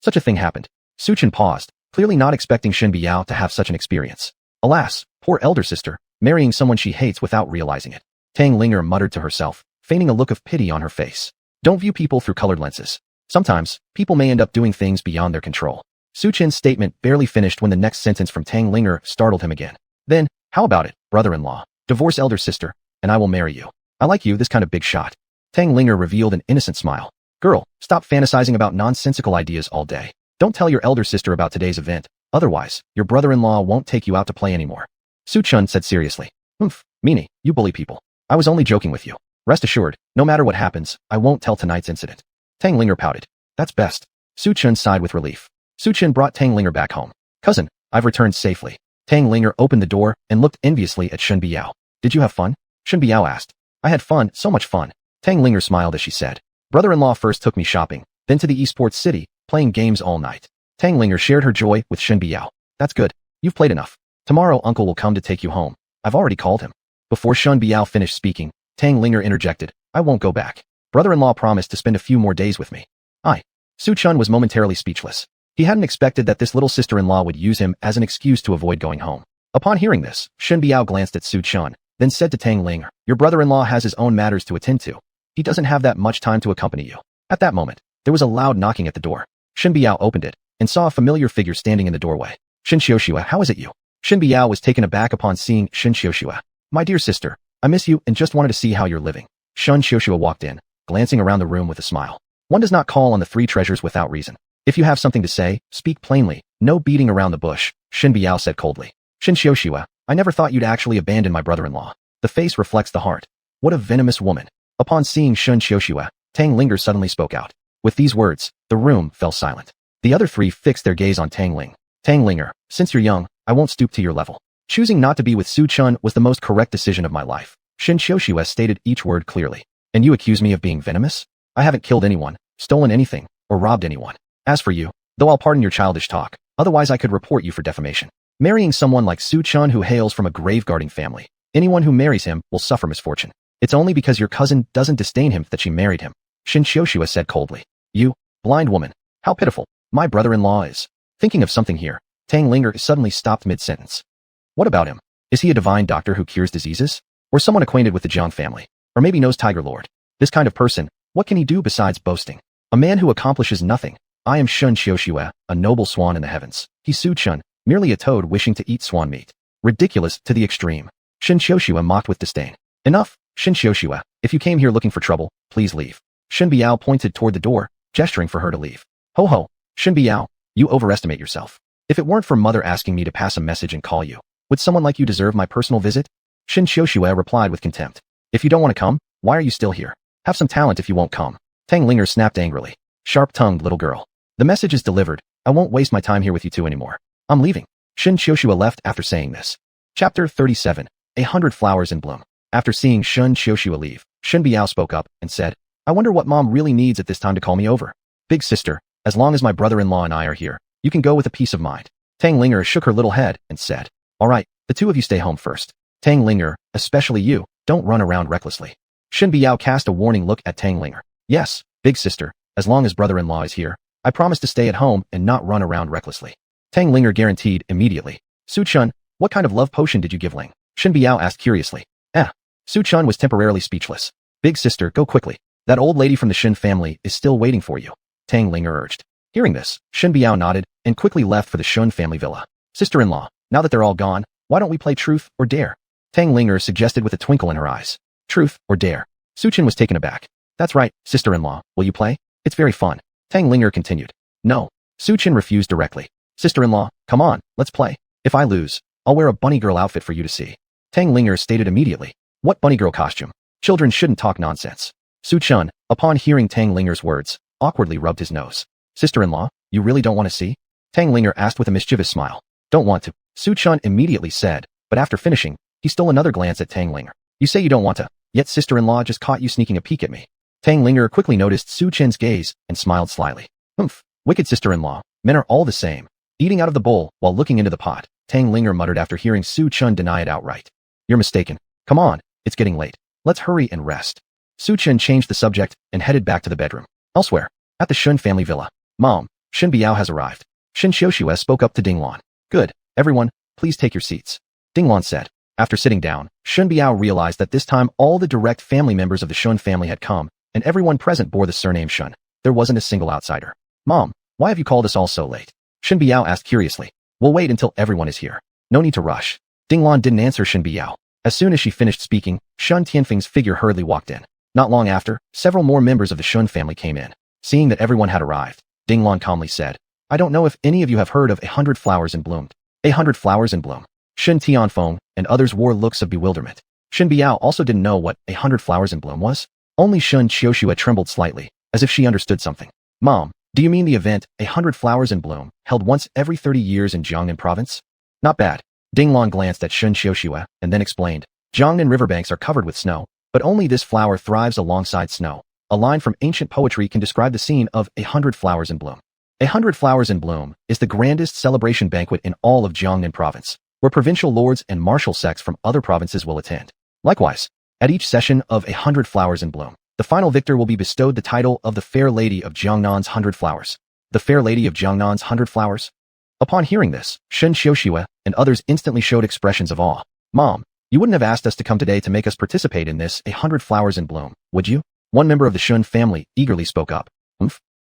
Such a thing happened. Su Chen paused, clearly not expecting Shen Biao to have such an experience. Alas, poor elder sister, marrying someone she hates without realizing it. Tang Linger muttered to herself, feigning a look of pity on her face. Don't view people through colored lenses. Sometimes, people may end up doing things beyond their control. Su Chen's statement barely finished when the next sentence from Tang Linger startled him again. Then, how about it, brother-in-law? Divorce elder sister, and I will marry you. I like you, this kind of big shot. Tang Linger revealed an innocent smile. Girl, stop fantasizing about nonsensical ideas all day. Don't tell your elder sister about today's event, otherwise, your brother-in-law won't take you out to play anymore. Su Chen said seriously. Meanie, you bully people. I was only joking with you. Rest assured, no matter what happens, I won't tell tonight's incident. Tang Linger pouted. That's best. Su Chen sighed with relief. Su Chen brought Tang Linger back home. Cousin, I've returned safely. Tang Linger opened the door and looked enviously at Shen Biao. Did you have fun? Shen Biao asked. I had fun, so much fun. Tang Linger smiled as she said. Brother-in-law first took me shopping, then to the esports city, playing games all night. Tang Linger shared her joy with Shen Biao. That's good. You've played enough. Tomorrow uncle will come to take you home. I've already called him. Before Shen Biao finished speaking, Tang Linger interjected. I won't go back. Brother-in-law promised to spend a few more days with me. Su Chun was momentarily speechless. He hadn't expected that this little sister-in-law would use him as an excuse to avoid going home. Upon hearing this, Shen Biao glanced at Su Chun, then said to Tang Linger, your brother-in-law has his own matters to attend to. He doesn't have that much time to accompany you. At that moment, there was a loud knocking at the door. Shen Biao opened it and saw a familiar figure standing in the doorway. Shen Xiuxue, how is it you? Shen Biao was taken aback upon seeing Shen Xiuxue. My dear sister, I miss you and just wanted to see how you're living. Shen Xiuxue walked in, glancing around the room with a smile. One does not call on the three treasures without reason. If you have something to say, speak plainly, no beating around the bush, Shen Biao said coldly. Shen Xiuxue, I never thought you'd actually abandon my brother-in-law. The face reflects the heart. What a venomous woman. Upon seeing Shen Xiuxue, Tang Linger suddenly spoke out. With these words, the room fell silent. The other three fixed their gaze on Tang Ling. Tang Linger, since you're young, I won't stoop to your level. Choosing not to be with Su Chun was the most correct decision of my life. Shen Xiuxue stated each word clearly. And you accuse me of being venomous? I haven't killed anyone, stolen anything, or robbed anyone. As for you, though I'll pardon your childish talk, otherwise I could report you for defamation. Marrying someone like Su Chun who hails from a grave-guarding family, anyone who marries him will suffer misfortune. It's only because your cousin doesn't disdain him that she married him, Shen Xiuxue said coldly. You, blind woman, how pitiful. My brother-in-law is. Thinking of something here, Tang Linger suddenly stopped mid-sentence. What about him? Is he a divine doctor who cures diseases? Or someone acquainted with the Jiang family? Or maybe knows Tiger Lord? This kind of person, what can he do besides boasting? A man who accomplishes nothing. I am Shen Xiuxue, a noble swan in the heavens. He's Su Chun, merely a toad wishing to eat swan meat. Ridiculous to the extreme. Shen Xiuxue mocked with disdain. Enough, Shen Xiuxue. If you came here looking for trouble, please leave. Shen Biao pointed toward the door, gesturing for her to leave. Ho ho, Shen Biao, you overestimate yourself. If it weren't for mother asking me to pass a message and call you, would someone like you deserve my personal visit? Shen Xiuxue replied with contempt. If you don't want to come, why are you still here? Have some talent if you won't come. Tang Linger snapped angrily. Sharp-tongued little girl. The message is delivered. I won't waste my time here with you two anymore. I'm leaving. Shen Xiuxue left after saying this. Chapter 37. 100 Flowers in Bloom. After seeing Shen Xiuxue leave, Shen Biao spoke up and said, I wonder what mom really needs at this time to call me over. Big sister, as long as my brother-in-law and I are here, you can go with a peace of mind. Tang Linger shook her little head and said, all right, the two of you stay home first. Tang Linger, especially you, don't run around recklessly. Shen Biao cast a warning look at Tang Linger. Yes, big sister, as long as brother-in-law is here, I promise to stay at home and not run around recklessly. Tang Linger guaranteed immediately. Su Chun, what kind of love potion did you give Ling? Shen Biao asked curiously. Su Chun was temporarily speechless. Big sister, go quickly. That old lady from the Shen family is still waiting for you. Tang Linger urged. Hearing this, Shen Biao nodded and quickly left for the Shen family villa. Sister-in-law, now that they're all gone, why don't we play truth or dare? Tang Linger suggested with a twinkle in her eyes. Truth or dare? Su Chun was taken aback. That's right, sister-in-law, will you play? It's very fun. Tang Linger continued. No. Su Chun refused directly. Sister-in-law, come on, let's play. If I lose, I'll wear a bunny girl outfit for you to see. Tang Linger stated immediately. What bunny girl costume? Children shouldn't talk nonsense. Su Chun, upon hearing Tang Linger's words, awkwardly rubbed his nose. Sister-in-law, you really don't want to see? Tang Linger asked with a mischievous smile. Don't want to. Su Chun immediately said, but after finishing, he stole another glance at Tang Linger. You say you don't want to, yet sister-in-law just caught you sneaking a peek at me. Tang Linger quickly noticed Su Chun's gaze and smiled slyly. Humph, wicked sister-in-law, men are all the same. Eating out of the bowl while looking into the pot, Tang Linger muttered after hearing Su Chun deny it outright. You're mistaken. Come on, it's getting late. Let's hurry and rest. Su Chun changed the subject and headed back to the bedroom. Elsewhere, at the Shen family villa. Mom, Shen Biao has arrived. Shen Xiuxue spoke up to Ding Lan. Good, everyone, please take your seats. Ding Lan said. After sitting down, Shen Biao realized that this time all the direct family members of the Shen family had come, and everyone present bore the surname Shen. There wasn't a single outsider. Mom, why have you called us all so late? Shen Biao asked curiously. We'll wait until everyone is here. No need to rush. Ding Lan didn't answer Shen Biao. As soon as she finished speaking, Shen Tianfeng's figure hurriedly walked in. Not long after, several more members of the Shen family came in. Seeing that everyone had arrived, Ding Lan calmly said, I don't know if any of you have heard of 100 Flowers in Bloom. 100 Flowers in Bloom. Shen Tianfeng and others wore looks of bewilderment. Shen Biao also didn't know what 100 Flowers in Bloom was. Only Shen Xiuxue trembled slightly, as if she understood something. Mom, do you mean the event 100 Flowers in Bloom, held once every 30 years in Jiangnan province? Not bad. Ding Lan glanced at Shen Xiuxue and then explained. Jiangnan riverbanks are covered with snow, but only this flower thrives alongside snow. A line from ancient poetry can describe the scene of 100 Flowers in Bloom. 100 Flowers in Bloom is the grandest celebration banquet in all of Jiangnan province, where provincial lords and martial sects from other provinces will attend. Likewise, At each session of 100 Flowers in Bloom, the final victor will be bestowed the title of the Fair Lady of Jiangnan's 100 Flowers. The Fair Lady of Jiangnan's 100 Flowers? Upon hearing this, Shen Xiuxiue and others instantly showed expressions of awe. Mom, you wouldn't have asked us to come today to make us participate in this 100 Flowers in Bloom, would you? One member of the Shen family eagerly spoke up.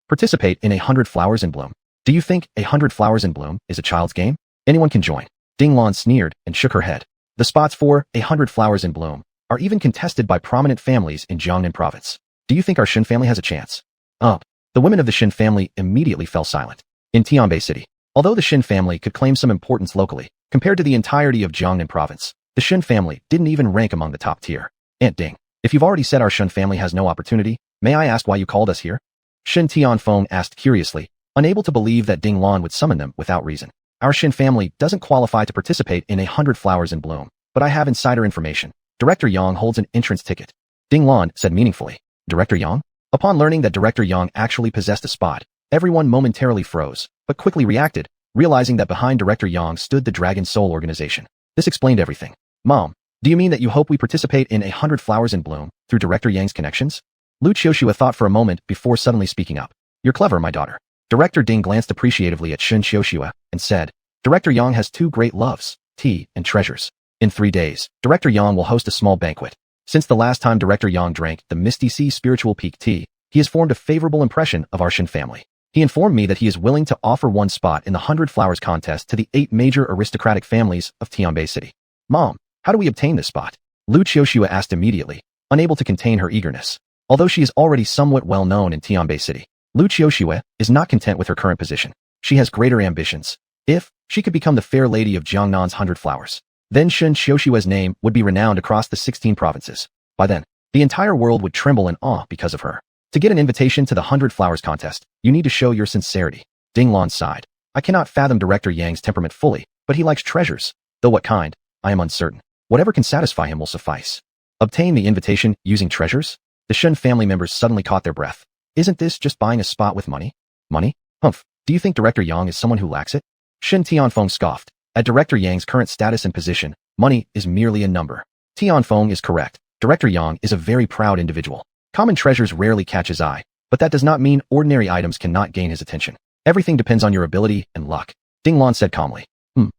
Participate in 100 Flowers in Bloom? Do you think 100 Flowers in Bloom is a child's game? Anyone can join. Dinglan sneered and shook her head. The spots for 100 Flowers in Bloom are even contested by prominent families in Jiangnan province. Do you think our Shen family has a chance? The women of the Shen family immediately fell silent. In Tianbei City, although the Shen family could claim some importance locally, compared to the entirety of Jiangnan province, the Shen family didn't even rank among the top tier. Aunt Ding, if you've already said our Shen family has no opportunity, may I ask why you called us here? Shen Tianfeng asked curiously, unable to believe that Ding Lan would summon them without reason. Our Shen family doesn't qualify to participate in 100 Flowers in Bloom, but I have insider information. Director Yang holds an entrance ticket. Ding Lan said meaningfully. Director Yang? Upon learning that Director Yang actually possessed a spot, everyone momentarily froze, but quickly reacted, realizing that behind Director Yang stood the Dragon Soul organization. This explained everything. Mom, do you mean that you hope we participate in 100 Flowers in Bloom through Director Yang's connections? Lu Qiushua thought for a moment before suddenly speaking up. You're clever, my daughter. Director Ding glanced appreciatively at Shen Qiushua and said, Director Yang has two great loves, tea and treasures. In 3 days, Director Yang will host a small banquet. Since the last time Director Yang drank the Misty Sea Spiritual Peak tea, he has formed a favorable impression of our Shen family. He informed me that he is willing to offer one spot in the 100 Flowers contest to the 8 major aristocratic families of Tianbei City. Mom, how do we obtain this spot? Lu Qiushua asked immediately, unable to contain her eagerness. Although she is already somewhat well known in Tianbei City, Lu Qiushua is not content with her current position. She has greater ambitions. If she could become the Fair Lady of Jiangnan's 100 Flowers, then Shen Qiushua's name would be renowned across the 16 provinces. By then, the entire world would tremble in awe because of her. To get an invitation to the 100 Flowers contest, you need to show your sincerity. Ding Lan sighed. I cannot fathom Director Yang's temperament fully, but he likes treasures. Though what kind, I am uncertain. Whatever can satisfy him will suffice. Obtain the invitation using treasures? The Shen family members suddenly caught their breath. Isn't this just buying a spot with money? Money? Humph. Do you think Director Yang is someone who lacks it? Shen Tianfeng scoffed. At Director Yang's current status and position, money is merely a number. Tianfeng is correct. Director Yang is a very proud individual. Common treasures rarely catch his eye, but that does not mean ordinary items cannot gain his attention. Everything depends on your ability and luck. Ding Lan said calmly.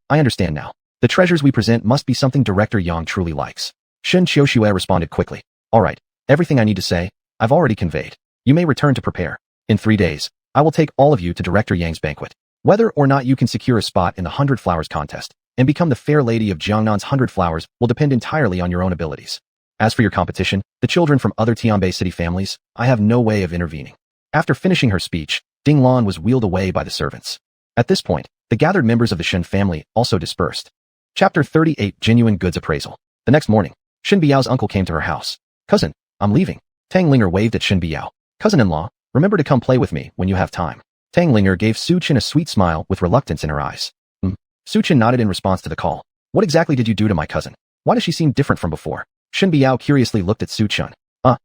I understand now. The treasures we present must be something Director Yang truly likes. Shen Qiushua responded quickly. All right, everything I need to say, I've already conveyed. You may return to prepare. In 3 days, I will take all of you to Director Yang's banquet. Whether or not you can secure a spot in the 100 Flowers contest and become the Fair Lady of Jiangnan's 100 Flowers will depend entirely on your own abilities. As for your competition, the children from other Tianbei City families, I have no way of intervening. After finishing her speech, Ding Lan was wheeled away by the servants. At this point, the gathered members of the Shen family also dispersed. Chapter 38 Genuine Goods Appraisal. The next morning, Shen Biao's uncle came to her house. Cousin, I'm leaving. Tang Linger waved at Shen Biao. Cousin-in-law, remember to come play with me when you have time. Tang Linger gave Su Chen a sweet smile with reluctance in her eyes. Su Chen nodded in response to the call. What exactly did you do to my cousin? Why does she seem different from before? Shen Biao curiously looked at Su Chen.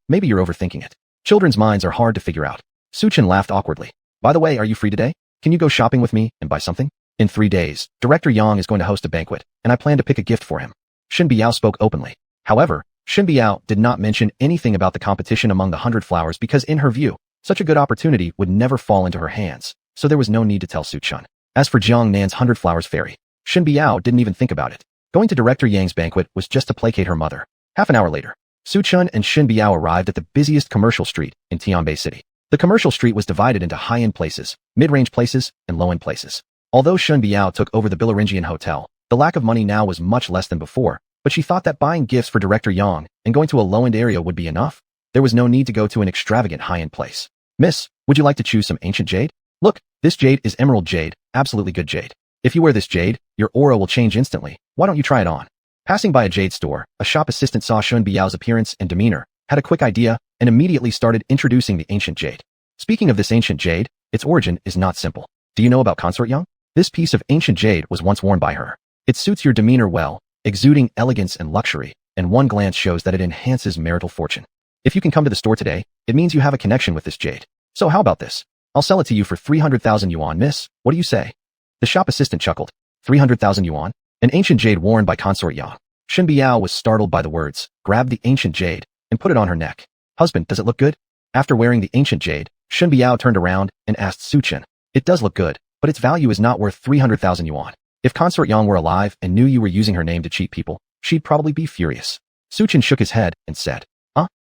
Maybe you're overthinking it. Children's minds are hard to figure out. Su Chen laughed awkwardly. By the way, are you free today? Can you go shopping with me and buy something? In 3 days, Director Yang is going to host a banquet, and I plan to pick a gift for him. Shen Biao spoke openly. However, Shen Biao did not mention anything about the competition among the 100 Flowers because in her view, such a good opportunity would never fall into her hands, so there was no need to tell Su Chen. As for Jiang Nan's 100 Flowers fairy, Shen Biao didn't even think about it. Going to Director Yang's banquet was just to placate her mother. Half an hour later, Su Chen and Shen Biao arrived at the busiest commercial street in Tianbei City. The commercial street was divided into high-end places, mid-range places, and low-end places. Although Shen Biao took over the Billingian Hotel, the lack of money now was much less than before, but she thought that buying gifts for Director Yang and going to a low-end area would be enough. There was no need to go to an extravagant high-end place. Miss, would you like to choose some ancient jade? Look, this jade is emerald jade, absolutely good jade. If you wear this jade, your aura will change instantly. Why don't you try it on? Passing by a jade store, a shop assistant saw Shen Biao's appearance and demeanor, had a quick idea, and immediately started introducing the ancient jade. Speaking of this ancient jade, its origin is not simple. Do you know about Consort Yang? This piece of ancient jade was once worn by her. It suits your demeanor well, exuding elegance and luxury, and one glance shows that it enhances marital fortune. If you can come to the store today, it means you have a connection with this jade. So how about this? I'll sell it to you for 300,000 yuan, miss. What do you say? The shop assistant chuckled. 300,000 yuan? An ancient jade worn by Consort Yang. Shen Biao was startled by the words, grabbed the ancient jade, and put it on her neck. Husband, does it look good? After wearing the ancient jade, Shen Biao turned around and asked Su Chen. It does look good, but its value is not worth 300,000 yuan. If Consort Yang were alive and knew you were using her name to cheat people, she'd probably be furious. Su Chen shook his head and said,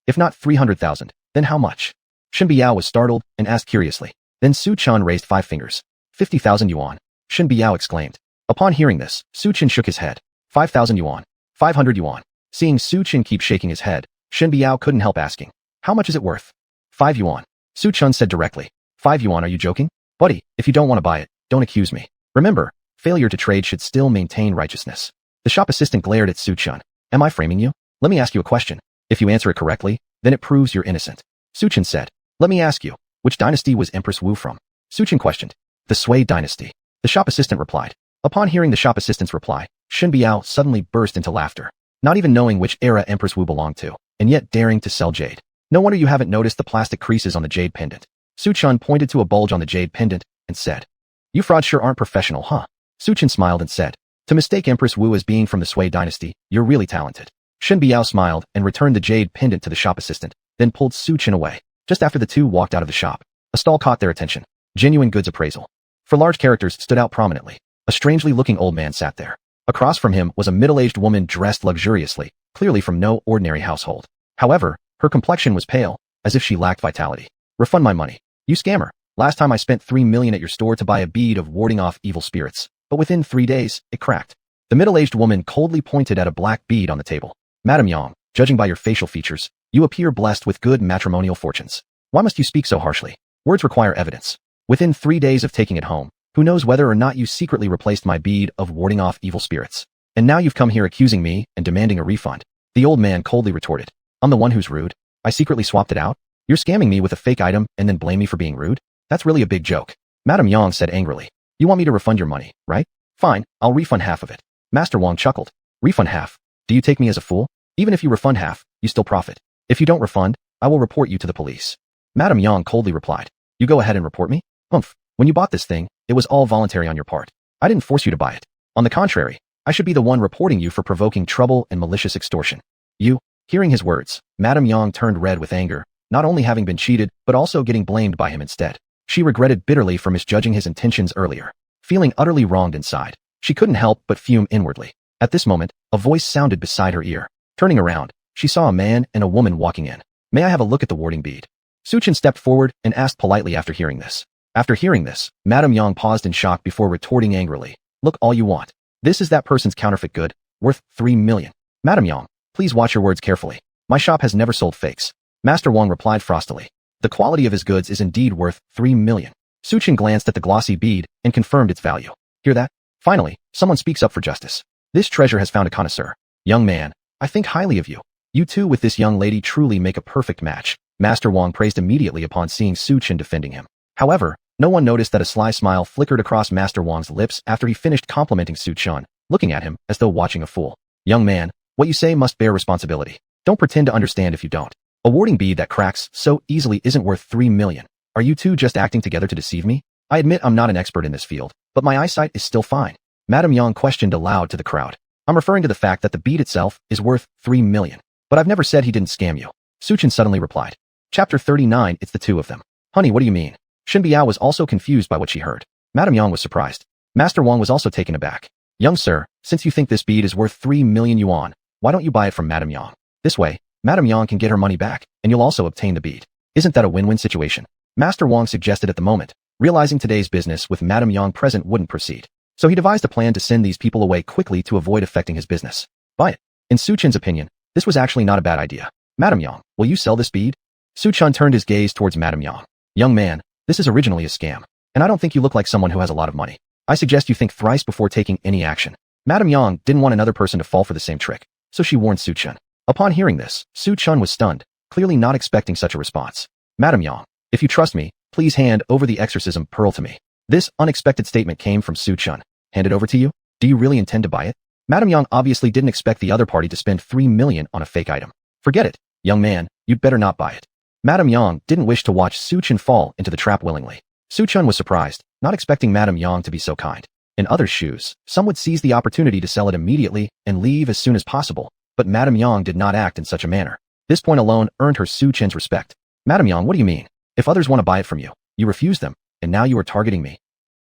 If not 300,000, then how much? Shen Biao was startled and asked curiously. Then Su Chen raised 5 fingers. 50,000 yuan. Shen Biao exclaimed. Upon hearing this, Su Chen shook his head. 5,000 yuan. 500 yuan. Seeing Su Chen keep shaking his head, Shen Biao couldn't help asking, how much is it worth? 5 yuan. Su Chen said directly. 5 yuan, are you joking? Buddy, if you don't want to buy it, don't accuse me. Remember, failure to trade should still maintain righteousness. The shop assistant glared at Su Chen. Am I framing you? Let me ask you a question. If you answer it correctly, then it proves you're innocent. Su Chen said. Let me ask you, which dynasty was Empress Wu from? Su Chen questioned. The Sui dynasty. The shop assistant replied. Upon hearing the shop assistant's reply, Shen Biao suddenly burst into laughter. Not even knowing which era Empress Wu belonged to, and yet daring to sell jade. No wonder you haven't noticed the plastic creases on the jade pendant. Su Chen pointed to a bulge on the jade pendant and said, You frauds sure aren't professional, huh? Su Chen smiled and said, To mistake Empress Wu as being from the Sui dynasty, you're really talented. Shen Biao smiled and returned the jade pendant to the shop assistant, then pulled Su Chen away. Just after the two walked out of the shop, a stall caught their attention. Genuine goods appraisal. For large characters stood out prominently. A strangely looking old man sat there. Across from him was a middle-aged woman dressed luxuriously, clearly from no ordinary household. However, her complexion was pale, as if she lacked vitality. Refund my money. You scammer. Last time I spent 3 million at your store to buy a bead of warding off evil spirits, but within 3 days, it cracked. The middle-aged woman coldly pointed at a black bead on the table. Madam Yang, judging by your facial features, you appear blessed with good matrimonial fortunes. Why must you speak so harshly? Words require evidence. Within 3 days of taking it home, who knows whether or not you secretly replaced my bead of warding off evil spirits. And now you've come here accusing me and demanding a refund. The old man coldly retorted. I'm the one who's rude. I secretly swapped it out. You're scamming me with a fake item and then blame me for being rude? That's really a big joke. Madam Yang said angrily. You want me to refund your money, right? Fine, I'll refund half of it. Master Wang chuckled. Refund half? Do you take me as a fool? Even if you refund half, you still profit. If you don't refund, I will report you to the police. Madam Yang coldly replied. You go ahead and report me? Humph. When you bought this thing, it was all voluntary on your part. I didn't force you to buy it. On the contrary, I should be the one reporting you for provoking trouble and malicious extortion. You. Hearing his words, Madam Yang turned red with anger, not only having been cheated, but also getting blamed by him instead. She regretted bitterly for misjudging his intentions earlier. Feeling utterly wronged inside, she couldn't help but fume inwardly. At this moment, a voice sounded beside her ear. Turning around, she saw a man and a woman walking in. May I have a look at the warding bead? Su Chen stepped forward and asked politely after hearing this. After hearing this, Madam Yang paused in shock before retorting angrily. Look all you want. This is that person's counterfeit good, worth 3 million. Madam Yang, please watch your words carefully. My shop has never sold fakes. Master Wang replied frostily. The quality of his goods is indeed worth 3 million. Su Chen glanced at the glossy bead and confirmed its value. Hear that? Finally, someone speaks up for justice. This treasure has found a connoisseur. Young man, I think highly of you. You two with this young lady truly make a perfect match. Master Wang praised immediately upon seeing Su Chen defending him. However, no one noticed that a sly smile flickered across Master Wang's lips after he finished complimenting Su Chen, looking at him as though watching a fool. Young man, what you say must bear responsibility. Don't pretend to understand if you don't. A warding bead that cracks so easily isn't worth 3 million. Are you two just acting together to deceive me? I admit I'm not an expert in this field, but my eyesight is still fine. Madam Yang questioned aloud to the crowd. I'm referring to the fact that the bead itself is worth 3 million. But I've never said he didn't scam you. Su Chen suddenly replied. Chapter 39. It's the two of them. Honey, what do you mean? Shen Biao was also confused by what she heard. Madam Yang was surprised. Master Wang was also taken aback. Young sir, since you think this bead is worth 3 million yuan, why don't you buy it from Madam Yang? This way, Madam Yang can get her money back, and you'll also obtain the bead. Isn't that a win-win situation? Master Wang suggested at the moment, realizing today's business with Madam Yang present wouldn't proceed. So he devised a plan to send these people away quickly to avoid affecting his business. Buy it. In Su Chen's opinion, this was actually not a bad idea. Madam Yang, will you sell this bead? Su Chen turned his gaze towards Madam Yang. Young man, this is originally a scam, and I don't think you look like someone who has a lot of money. I suggest you think thrice before taking any action. Madam Yang didn't want another person to fall for the same trick, so she warned Su Chen. Upon hearing this, Su Chen was stunned, clearly not expecting such a response. Madam Yang, if you trust me, please hand over the exorcism pearl to me. This unexpected statement came from Su Chen. Hand it over to you? Do you really intend to buy it? Madam Yang obviously didn't expect the other party to spend 3 million on a fake item. Forget it, young man, you'd better not buy it. Madam Yang didn't wish to watch Su Chen fall into the trap willingly. Su Chen was surprised, not expecting Madam Yang to be so kind. In others' shoes, some would seize the opportunity to sell it immediately and leave as soon as possible, but Madame Yang did not act in such a manner. This point alone earned her Su Chen's respect. Madame Yang, what do you mean? If others want to buy it from you, you refuse them, and now you are targeting me.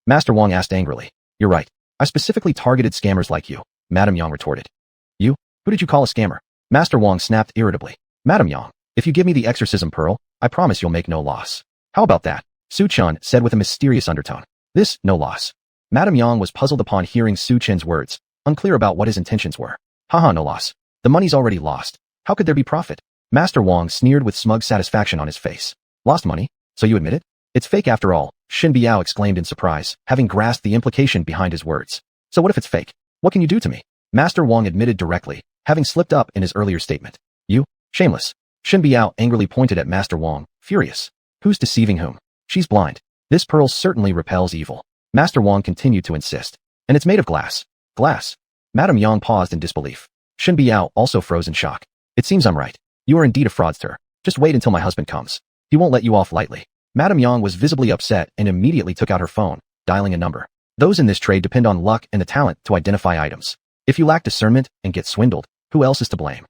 Master Wang asked angrily. You're right. I specifically targeted scammers like you, Madame Yang retorted. You? Who did you call a scammer? Master Wang snapped irritably. Madame Yang, if you give me the exorcism pearl, I promise you'll make no loss. How about that? Su Chen said with a mysterious undertone. This, no loss. Madame Yang was puzzled upon hearing Su Chen's words, unclear about what his intentions were. Haha, no loss. The money's already lost. How could there be profit? Master Wang sneered with smug satisfaction on his face. Lost money? So you admit it? It's fake after all, Shen Biao exclaimed in surprise, having grasped the implication behind his words. So what if it's fake? What can you do to me? Master Wang admitted directly, having slipped up in his earlier statement. You? Shameless. Shen Biao angrily pointed at Master Wang, furious. Who's deceiving whom? She's blind. This pearl certainly repels evil. Master Wang continued to insist. And it's made of glass. Glass? Madame Yang paused in disbelief. Shen Biao also froze in shock. It seems I'm right. You are indeed a fraudster. Just wait until my husband comes. He won't let you off lightly. Madame Yang was visibly upset and immediately took out her phone, dialing a number. Those in this trade depend on luck and the talent to identify items. If you lack discernment and get swindled, who else is to blame?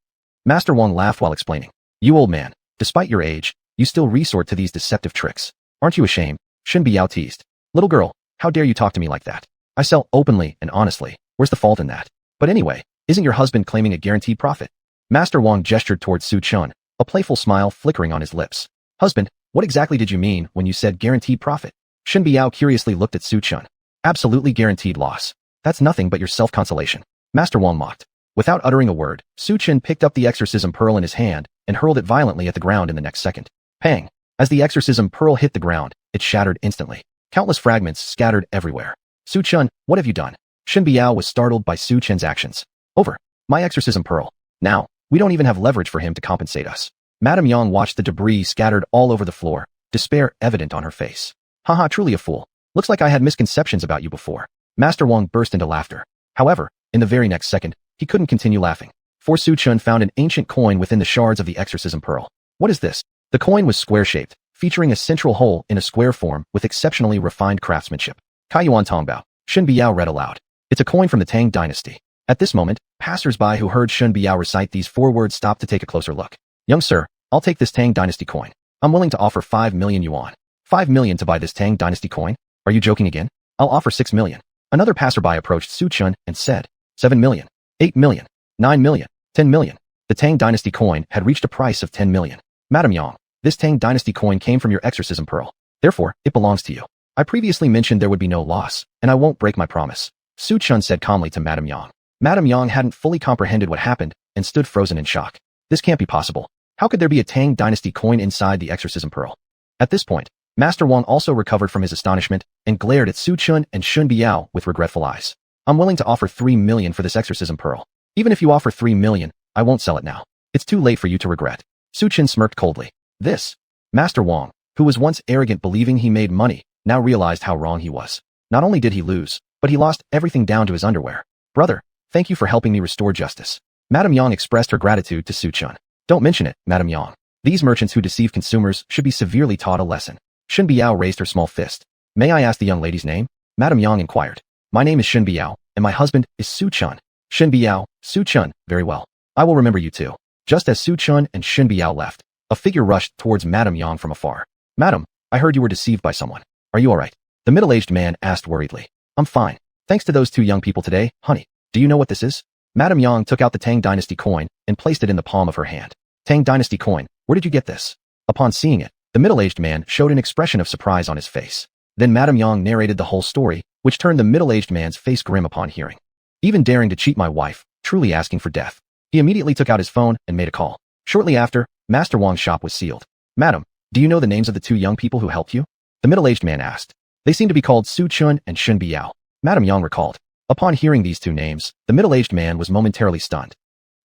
Master Wang laughed while explaining. You old man, despite your age, you still resort to these deceptive tricks. Aren't you ashamed? Shen Biao teased. Little girl, how dare you talk to me like that? I sell openly and honestly. Where's the fault in that? But anyway, isn't your husband claiming a guaranteed profit? Master Wang gestured towards Su Chen, a playful smile flickering on his lips. Husband, what exactly did you mean when you said guaranteed profit? Shen Biao curiously looked at Su Chen. Absolutely guaranteed loss. That's nothing but your self-consolation. Master Wang mocked. Without uttering a word, Su Chen picked up the exorcism pearl in his hand and hurled it violently at the ground in the next second. Pang! As the exorcism pearl hit the ground, it shattered instantly. Countless fragments scattered everywhere. Su Chen, what have you done? Shen Biao was startled by Su Chen's actions. Over. My exorcism pearl. Now, we don't even have leverage for him to compensate us. Madame Yang watched the debris scattered all over the floor, despair evident on her face. Haha, truly a fool. Looks like I had misconceptions about you before. Master Wang burst into laughter. However, in the very next second, he couldn't continue laughing. For Su Chen found an ancient coin within the shards of the exorcism pearl. What is this? The coin was square-shaped, featuring a central hole in a square form with exceptionally refined craftsmanship. Kaiyuan Tongbao. Shen Biao read aloud. It's a coin from the Tang dynasty. At this moment, passers-by who heard Shen Biao recite these 4 words stopped to take a closer look. Young sir, I'll take this Tang dynasty coin. I'm willing to offer 5 million yuan. 5 million to buy this Tang dynasty coin? Are you joking again? I'll offer 6 million. Another passerby approached Su Chen and said, 7 million, 8 million, 9 million, 10 million. The Tang dynasty coin had reached a price of 10 million. Madame Yang, this Tang dynasty coin came from your exorcism pearl. Therefore, it belongs to you. I previously mentioned there would be no loss, and I won't break my promise. Su Chen said calmly to Madame Yang. Madame Yang hadn't fully comprehended what happened and stood frozen in shock. This can't be possible. How could there be a Tang dynasty coin inside the exorcism pearl? At this point, Master Wang also recovered from his astonishment and glared at Su Chen and Shen Biao with regretful eyes. I'm willing to offer 3 million for this exorcism pearl. Even if you offer 3 million, I won't sell it now. It's too late for you to regret. Su Chen smirked coldly. This. Master Wang, who was once arrogant believing he made money, now realized how wrong he was. Not only did he lose, but he lost everything down to his underwear. Brother, thank you for helping me restore justice. Madame Yang expressed her gratitude to Su Chen. Don't mention it, Madame Yang. These merchants who deceive consumers should be severely taught a lesson. Shen Biao raised her small fist. May I ask the young lady's name? Madame Yang inquired. My name is Shen Biao, and my husband is Su Chen. Shen Biao, Su Chen, very well. I will remember you too. Just as Su Chen and Shen Biao left, a figure rushed towards Madame Yang from afar. Madam, I heard you were deceived by someone. Are you alright? The middle-aged man asked worriedly. I'm fine. Thanks to those 2 young people today, honey. Do you know what this is? Madame Yang took out the Tang dynasty coin and placed it in the palm of her hand. Tang dynasty coin, where did you get this? Upon seeing it, the middle-aged man showed an expression of surprise on his face. Then Madame Yang narrated the whole story, which turned the middle-aged man's face grim upon hearing. Even daring to cheat my wife, truly asking for death. He immediately took out his phone and made a call. Shortly after, Master Wang's shop was sealed. Madam, do you know the names of the 2 young people who helped you? The middle-aged man asked. They seem to be called Su Chen and Shen Biao. Madame Yang recalled. Upon hearing these 2 names, the middle-aged man was momentarily stunned.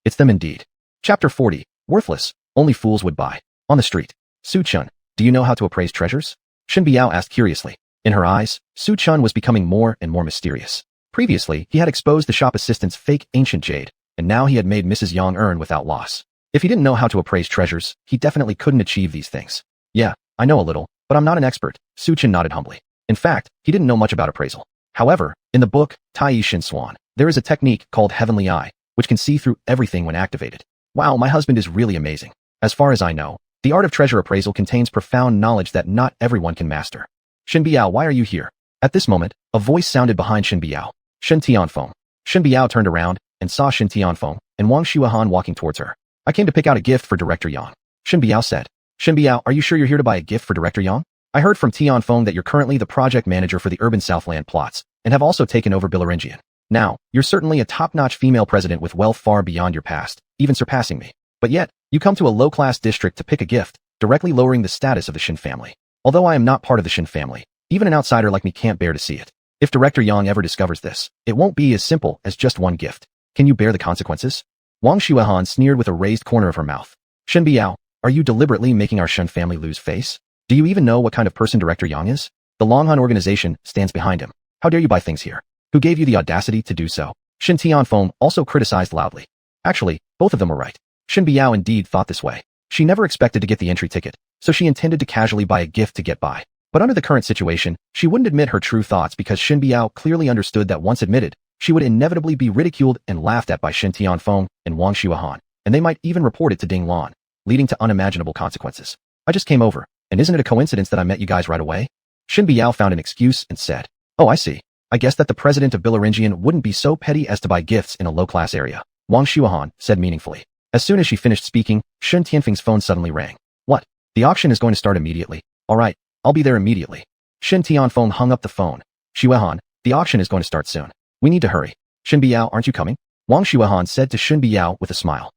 It's them indeed. Chapter 40. Worthless. Only fools would buy. On the street. Su Chen, do you know how to appraise treasures? Shen Biao asked curiously. In her eyes, Su Chen was becoming more and more mysterious. Previously, he had exposed the shop assistant's fake ancient jade, and now he had made Mrs. Yang earn without loss. If he didn't know how to appraise treasures, he definitely couldn't achieve these things. Yeah, I know a little, but I'm not an expert, Su Chen nodded humbly. In fact, he didn't know much about appraisal. However, in In the book, Tai Xuanhuan, there is a technique called Heavenly Eye, which can see through everything when activated. Wow, my husband is really amazing. As far as I know, the art of treasure appraisal contains profound knowledge that not everyone can master. Shen Biao, why are you here? At this moment, a voice sounded behind Shen Biao. Shen Tianfeng. Shen Biao turned around and saw Shen Tianfeng and Wang Xuanhuan walking towards her. I came to pick out a gift for Director Yang. Shen Biao said. Shen Biao, are you sure you're here to buy a gift for Director Yang? I heard from Tianfeng that you're currently the project manager for the urban Southland plots and have also taken over Belaringian. Now, you're certainly a top-notch female president with wealth far beyond your past, even surpassing me. But yet, you come to a low-class district to pick a gift, directly lowering the status of the Shen family. Although I am not part of the Shen family, even an outsider like me can't bear to see it. If Director Yang ever discovers this, it won't be as simple as just one gift. Can you bear the consequences? Wang Xuanhuan sneered with a raised corner of her mouth. Shen Biao, are you deliberately making our Shen family lose face? Do you even know what kind of person Director Yang is? The Longhun organization stands behind him. How dare you buy things here? Who gave you the audacity to do so? Shen Tianfeng also criticized loudly. Actually, both of them were right. Shen Biao indeed thought this way. She never expected to get the entry ticket, so she intended to casually buy a gift to get by. But under the current situation, she wouldn't admit her true thoughts because Shen Biao clearly understood that once admitted, she would inevitably be ridiculed and laughed at by Shen Tianfeng and Wang Xuanhuan, and they might even report it to Ding Lan, leading to unimaginable consequences. I just came over, and isn't it a coincidence that I met you guys right away? Shen Biao found an excuse and said, oh, I see. I guess that the president of Belaringian wouldn't be so petty as to buy gifts in a low-class area. Wang Xuanhuan said meaningfully. As soon as she finished speaking, Shen Tianfeng's phone suddenly rang. What? The auction is going to start immediately. All right, I'll be there immediately. Shen Tianfeng hung up the phone. Xuanhuan, the auction is going to start soon. We need to hurry. Shen Biao, aren't you coming? Wang Xuanhuan said to Shen Biao with a smile.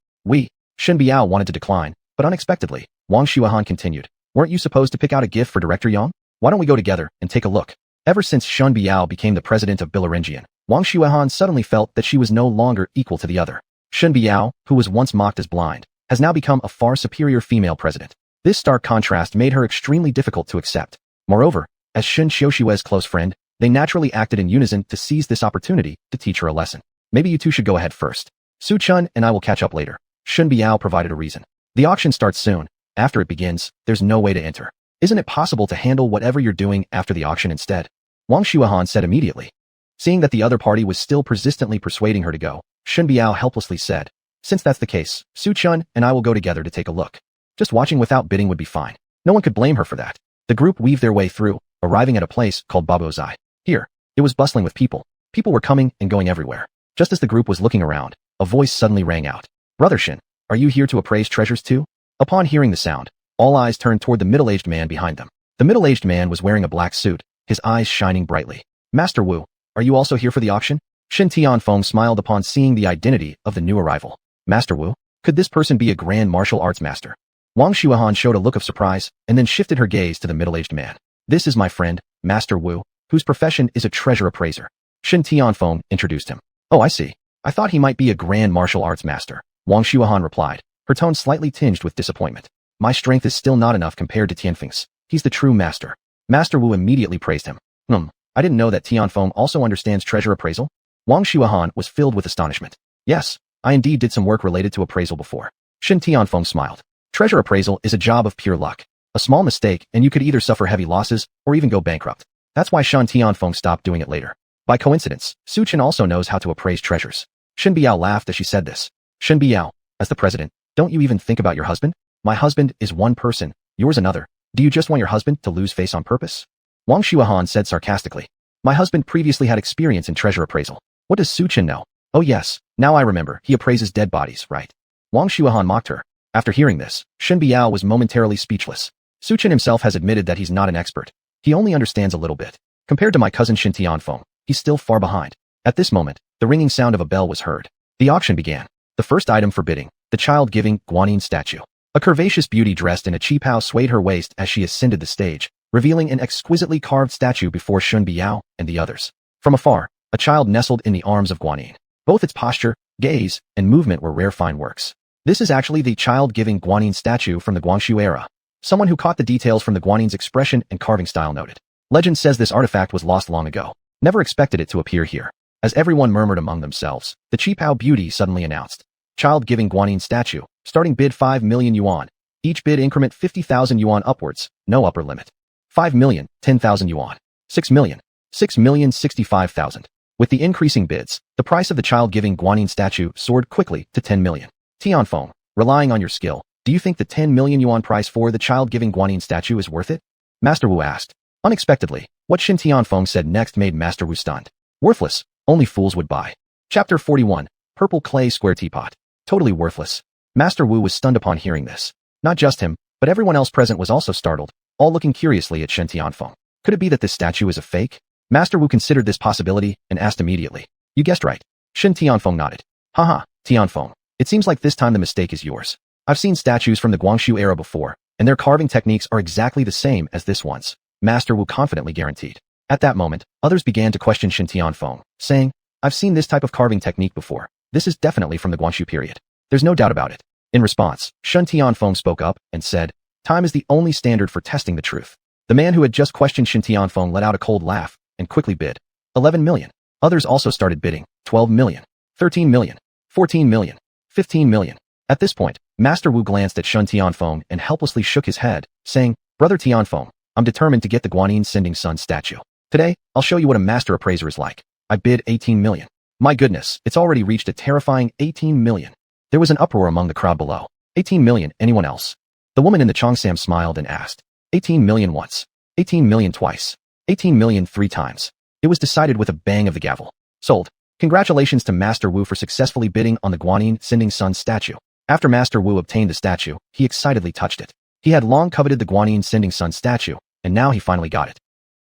Shen Biao wanted to decline, but unexpectedly, Wang Xuanhuan continued. Weren't you supposed to pick out a gift for Director Yang? Why don't we go together and take a look? Ever since Shen Biao became the president of Belaringian, Wang Xuanhuan suddenly felt that she was no longer equal to the other. Shen Biao, who was once mocked as blind, has now become a far superior female president. This stark contrast made her extremely difficult to accept. Moreover, as Shen Xiushue's close friend, they naturally acted in unison to seize this opportunity to teach her a lesson. Maybe you two should go ahead first. Su Chun and I will catch up later. Shen Biao provided a reason. The auction starts soon. After it begins, there's no way to enter. Isn't it possible to handle whatever you're doing after the auction instead? Wang Xuanhuan said immediately. Seeing that the other party was still persistently persuading her to go, Shen Biao helplessly said, since that's the case, Su Chun and I will go together to take a look. Just watching without bidding would be fine. No one could blame her for that. The group weaved their way through, arriving at a place called Babozai. Here, it was bustling with people. People were coming and going everywhere. Just as the group was looking around, a voice suddenly rang out. Brother Shen, are you here to appraise treasures too? Upon hearing the sound, all eyes turned toward the middle-aged man behind them. The middle-aged man was wearing a black suit, his eyes shining brightly. Master Wu, are you also here for the auction? Shen Tianfeng smiled upon seeing the identity of the new arrival. Master Wu? Could this person be a grand martial arts master? Wang Xuanhuan showed a look of surprise and then shifted her gaze to the middle-aged man. This is my friend, Master Wu, whose profession is a treasure appraiser. Shen Tianfeng introduced him. Oh, I see. I thought he might be a grand martial arts master. Wang Xuanhuan replied, her tone slightly tinged with disappointment. My strength is still not enough compared to Tianfeng's. He's the true master. Master Wu immediately praised him. I didn't know that Tianfeng also understands treasure appraisal. Wang Xuanhuan was filled with astonishment. Yes, I indeed did some work related to appraisal before. Shen Tianfeng smiled. Treasure appraisal is a job of pure luck. A small mistake and you could either suffer heavy losses or even go bankrupt. That's why Shen Tianfeng stopped doing it later. By coincidence, Su Chen also knows how to appraise treasures. Shen Biao laughed as she said this. Shen Biao, as the president, don't you even think about your husband? My husband is one person, yours another. Do you just want your husband to lose face on purpose? Wang Xuanhuan said sarcastically. My husband previously had experience in treasure appraisal. What does Su Chen know? Oh yes, now I remember, he appraises dead bodies, right? Wang Xuanhuan mocked her. After hearing this, Shen Biao was momentarily speechless. Su Chen himself has admitted that he's not an expert. He only understands a little bit. Compared to my cousin Shen Tianfeng, he's still far behind. At this moment, the ringing sound of a bell was heard. The auction began. The first item for bidding, the child-giving Guanyin statue. A curvaceous beauty dressed in a qipao swayed her waist as she ascended the stage, revealing an exquisitely carved statue before Shen Biao and the others. From afar, a child nestled in the arms of Guanyin. Both its posture, gaze, and movement were rare fine works. This is actually the child-giving Guanyin statue from the Guangxu era. Someone who caught the details from the Guanyin's expression and carving style noted. Legend says this artifact was lost long ago. Never expected it to appear here. As everyone murmured among themselves, the qipao beauty suddenly announced. Child-giving Guanyin statue, starting bid 5 million yuan. Each bid increment 50,000 yuan upwards, no upper limit. 5 million, 10,000 yuan. 6 million, 6 million 65,000. With the increasing bids, the price of the child-giving guanyin statue soared quickly to 10 million. Tianfeng, relying on your skill, do you think the 10 million yuan price for the child-giving guanyin statue is worth it? Master Wu asked. Unexpectedly, what Shen Tianfeng said next made Master Wu stunned. Worthless, only fools would buy. Chapter 41, Purple Clay Square Teapot. Totally worthless. Master Wu was stunned upon hearing this. Not just him, but everyone else present was also startled, all looking curiously at Shen Tianfeng. Could it be that this statue is a fake? Master Wu considered this possibility and asked immediately. You guessed right. Shen Tianfeng nodded. Haha, Tianfeng. It seems like this time the mistake is yours. I've seen statues from the Guangxu era before, and their carving techniques are exactly the same as this one's. Master Wu confidently guaranteed. At that moment, others began to question Shen Tianfeng, saying, I've seen this type of carving technique before. This is definitely from the Guangxu period. There's no doubt about it. In response, Shen Tianfeng spoke up and said, time is the only standard for testing the truth. The man who had just questioned Shen Tianfeng let out a cold laugh and quickly bid. 11 million. Others also started bidding. 12 million. 13 million. 14 million. 15 million. At this point, Master Wu glanced at Shen Tianfeng and helplessly shook his head, saying, Brother Tianfeng, I'm determined to get the Guanyin Sending Sun statue. Today, I'll show you what a master appraiser is like. I bid 18 million. My goodness, it's already reached a terrifying 18 million. There was an uproar among the crowd below. 18 million, anyone else? The woman in the Chongsam smiled and asked. 18 million once. 18 million twice. 18 million 3 times. It was decided with a bang of the gavel. Sold. Congratulations to Master Wu for successfully bidding on the Guanyin Sending Sun statue. After Master Wu obtained the statue, he excitedly touched it. He had long coveted the Guanyin Sending Sun statue, and now he finally got it.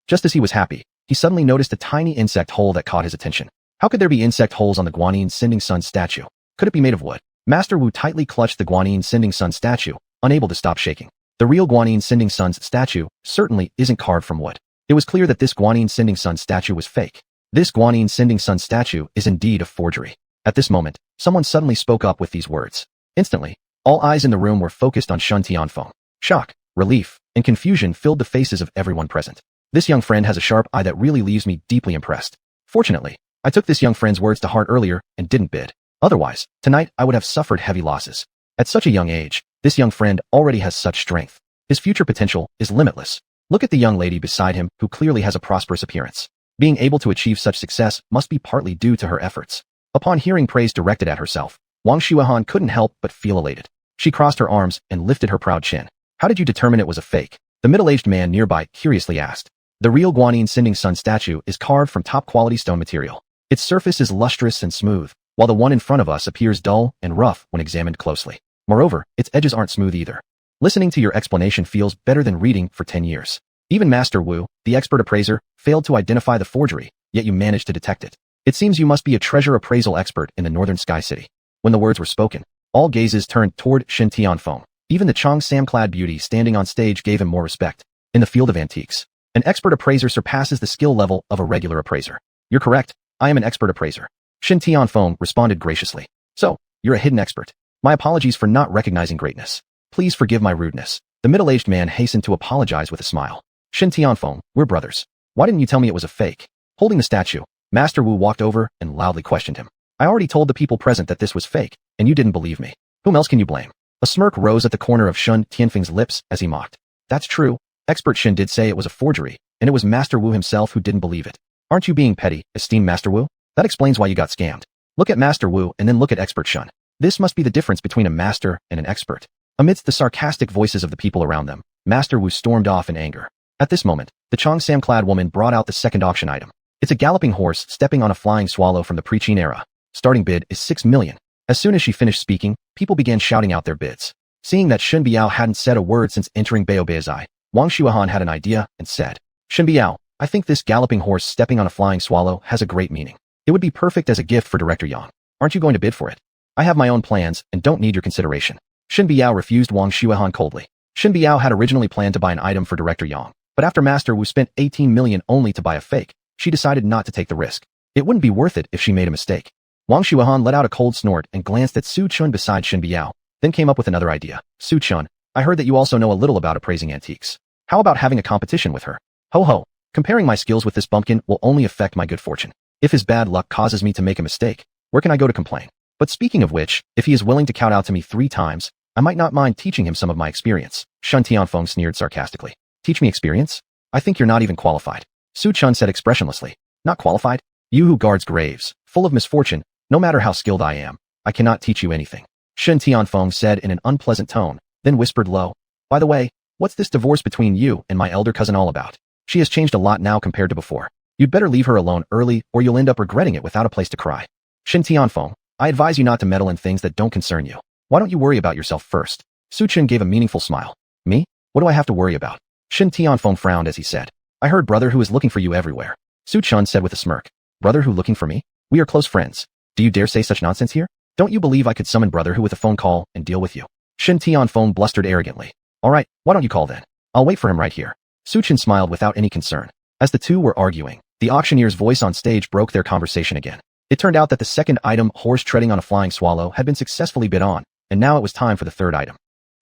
Just as he was happy, he suddenly noticed a tiny insect hole that caught his attention. How could there be insect holes on the Guanyin Sending Sun statue? Could it be made of wood? Master Wu tightly clutched the Guanyin Sending Sun statue, unable to stop shaking. The real Guanyin Sending Sun's statue certainly isn't carved from wood. It was clear that this Guanyin Sending Sun statue was fake. This Guanyin Sending Sun statue is indeed a forgery. At this moment, someone suddenly spoke up with these words. Instantly, all eyes in the room were focused on Shen Tianfeng. Shock, relief, and confusion filled the faces of everyone present. This young friend has a sharp eye that really leaves me deeply impressed. Fortunately, I took this young friend's words to heart earlier and didn't bid. Otherwise, tonight I would have suffered heavy losses. At such a young age, this young friend already has such strength. His future potential is limitless. Look at the young lady beside him who clearly has a prosperous appearance. Being able to achieve such success must be partly due to her efforts. Upon hearing praise directed at herself, xuanhuan couldn't help but feel elated. She crossed her arms and lifted her proud chin. How did you determine it was a fake? The middle-aged man nearby curiously asked. The real Guanyin Sending Sun statue is carved from top-quality stone material. Its surface is lustrous and smooth, while the one in front of us appears dull and rough when examined closely. Moreover, its edges aren't smooth either. Listening to your explanation feels better than reading for 10 years. Even Master Wu, the expert appraiser, failed to identify the forgery, yet you managed to detect it. It seems you must be a treasure appraisal expert in the Northern Sky City. When the words were spoken, all gazes turned toward Shen Tianfeng. Even the Chongsam-clad beauty standing on stage gave him more respect. In the field of antiques, an expert appraiser surpasses the skill level of a regular appraiser. You're correct, I am an expert appraiser. Shen Tianfeng responded graciously. So, you're a hidden expert. My apologies for not recognizing greatness. Please forgive my rudeness. The middle-aged man hastened to apologize with a smile. Shen Tianfeng, we're brothers. Why didn't you tell me it was a fake? Holding the statue, Master Wu walked over and loudly questioned him. I already told the people present that this was fake, and you didn't believe me. Whom else can you blame? A smirk rose at the corner of Shen Tianfeng's lips as he mocked. That's true. Expert Shen did say it was a forgery, and it was Master Wu himself who didn't believe it. Aren't you being petty, esteemed Master Wu? That explains why you got scammed. Look at Master Wu and then look at Expert Shen. This must be the difference between a master and an expert. Amidst the sarcastic voices of the people around them, Master Wu stormed off in anger. At this moment, the Chongsam-clad woman brought out the second auction item. It's a galloping horse stepping on a flying swallow from the pre-Qin era. Starting bid is 6 million. As soon as she finished speaking, people began shouting out their bids. Seeing that Shen Biao hadn't said a word since entering Baobaizai, xuanhuan had an idea and said, Shen Biao, I think this galloping horse stepping on a flying swallow has a great meaning. It would be perfect as a gift for Director Yang. Aren't you going to bid for it? I have my own plans and don't need your consideration. Shen Biao refused xuanhuan coldly. Shen Biao had originally planned to buy an item for Director Yang, but after Master Wu spent 18 million only to buy a fake, she decided not to take the risk. It wouldn't be worth it if she made a mistake. xuanhuan let out a cold snort and glanced at Su Chun beside Shen Biao, then came up with another idea. Su Chun, I heard that you also know a little about appraising antiques. How about having a competition with her? Ho ho, comparing my skills with this bumpkin will only affect my good fortune. If his bad luck causes me to make a mistake, where can I go to complain? But speaking of which, if he is willing to count out to me 3 times, I might not mind teaching him some of my experience. Shen Tianfeng sneered sarcastically. Teach me experience? I think you're not even qualified. Su Chun said expressionlessly. Not qualified? You who guards graves, full of misfortune, no matter how skilled I am, I cannot teach you anything. Shen Tianfeng said in an unpleasant tone, then whispered low. By the way, what's this divorce between you and my elder cousin all about? She has changed a lot now compared to before. You'd better leave her alone early or you'll end up regretting it without a place to cry. Shen Tianfeng, I advise you not to meddle in things that don't concern you. Why don't you worry about yourself first? Su Chen gave a meaningful smile. Me? What do I have to worry about? Shen Tianfeng frowned as he said. I heard brother who is looking for you everywhere. Su Chen said with a smirk. Brother who looking for me? We are close friends. Do you dare say such nonsense here? Don't you believe I could summon brother who with a phone call and deal with you? Shen Tianfeng blustered arrogantly. All right, why don't you call then? I'll wait for him right here. Su Chen smiled without any concern. As the two were arguing, the auctioneer's voice on stage broke their conversation again. It turned out that the second item, horse treading on a flying swallow, had been successfully bid on, and now it was time for the third item.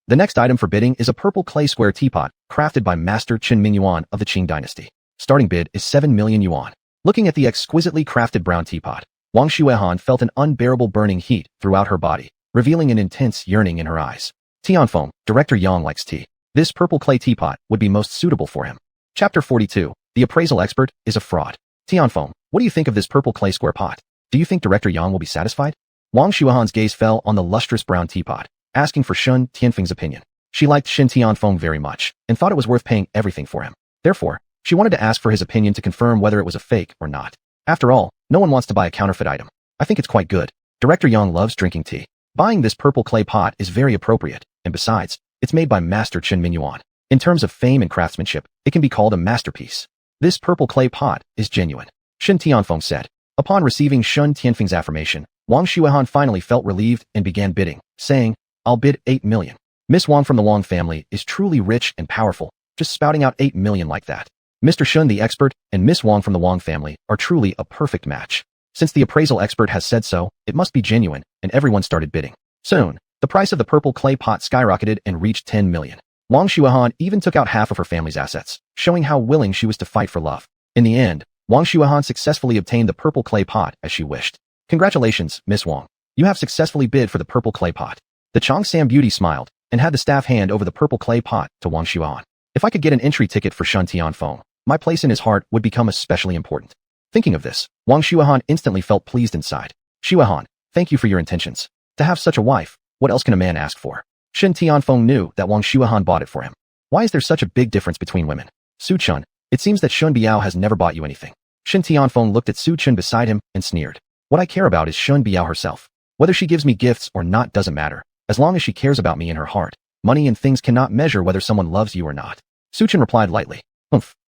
The next item for bidding is a purple clay square teapot, crafted by Master Qin Mingyuan of the Qing dynasty. Starting bid is 7 million yuan. Looking at the exquisitely crafted brown teapot, Wang Xuanhuan felt an unbearable burning heat throughout her body, revealing an intense yearning in her eyes. Tianfeng, Director Yang likes tea. This purple clay teapot would be most suitable for him. Chapter 42. The appraisal expert is a fraud. Tianfeng, what do you think of this purple clay square pot? Do you think Director Yang will be satisfied? Wang Xuanhuan's gaze fell on the lustrous brown teapot, asking for Shen Tianfeng's opinion. She liked Shen Tianfeng very much, and thought it was worth paying everything for him. Therefore, she wanted to ask for his opinion to confirm whether it was a fake or not. After all, no one wants to buy a counterfeit item. I think it's quite good. Director Yang loves drinking tea. Buying this purple clay pot is very appropriate, and besides, it's made by Master Qin Mingyuan. In terms of fame and craftsmanship, it can be called a masterpiece. This purple clay pot is genuine, Shen Tianfeng said. Upon receiving Shen Tianfeng's affirmation, Wang Xuanhuan finally felt relieved and began bidding, saying, I'll bid 8 million. Miss Wang from the Wang family is truly rich and powerful, just spouting out 8 million like that. Mr. Shen the expert and Miss Wang from the Wang family are truly a perfect match. Since the appraisal expert has said so, it must be genuine, and everyone started bidding. Soon, the price of the purple clay pot skyrocketed and reached 10 million. Wang Xuanhuan even took out half of her family's assets, showing how willing she was to fight for love. In the end, Wang Xuanhuan successfully obtained the purple clay pot as she wished. Congratulations, Miss Wang. You have successfully bid for the purple clay pot. The Chongsam beauty smiled and had the staff hand over the purple clay pot to Wang Xuanhuan. If I could get an entry ticket for Shen Tianfeng, my place in his heart would become especially important. Thinking of this, Wang Xuanhuan instantly felt pleased inside. Xuanhuan, thank you for your intentions. To have such a wife, what else can a man ask for? Shen Tianfeng knew that Wang Xuanhuan bought it for him. Why is there such a big difference between women? Su Chen, it seems that Shun Biao has never bought you anything. Shen Tianfeng looked at Su Chen beside him and sneered. What I care about is Shun Biao herself. Whether she gives me gifts or not doesn't matter, as long as she cares about me in her heart. Money and things cannot measure whether someone loves you or not. Su Chen replied lightly.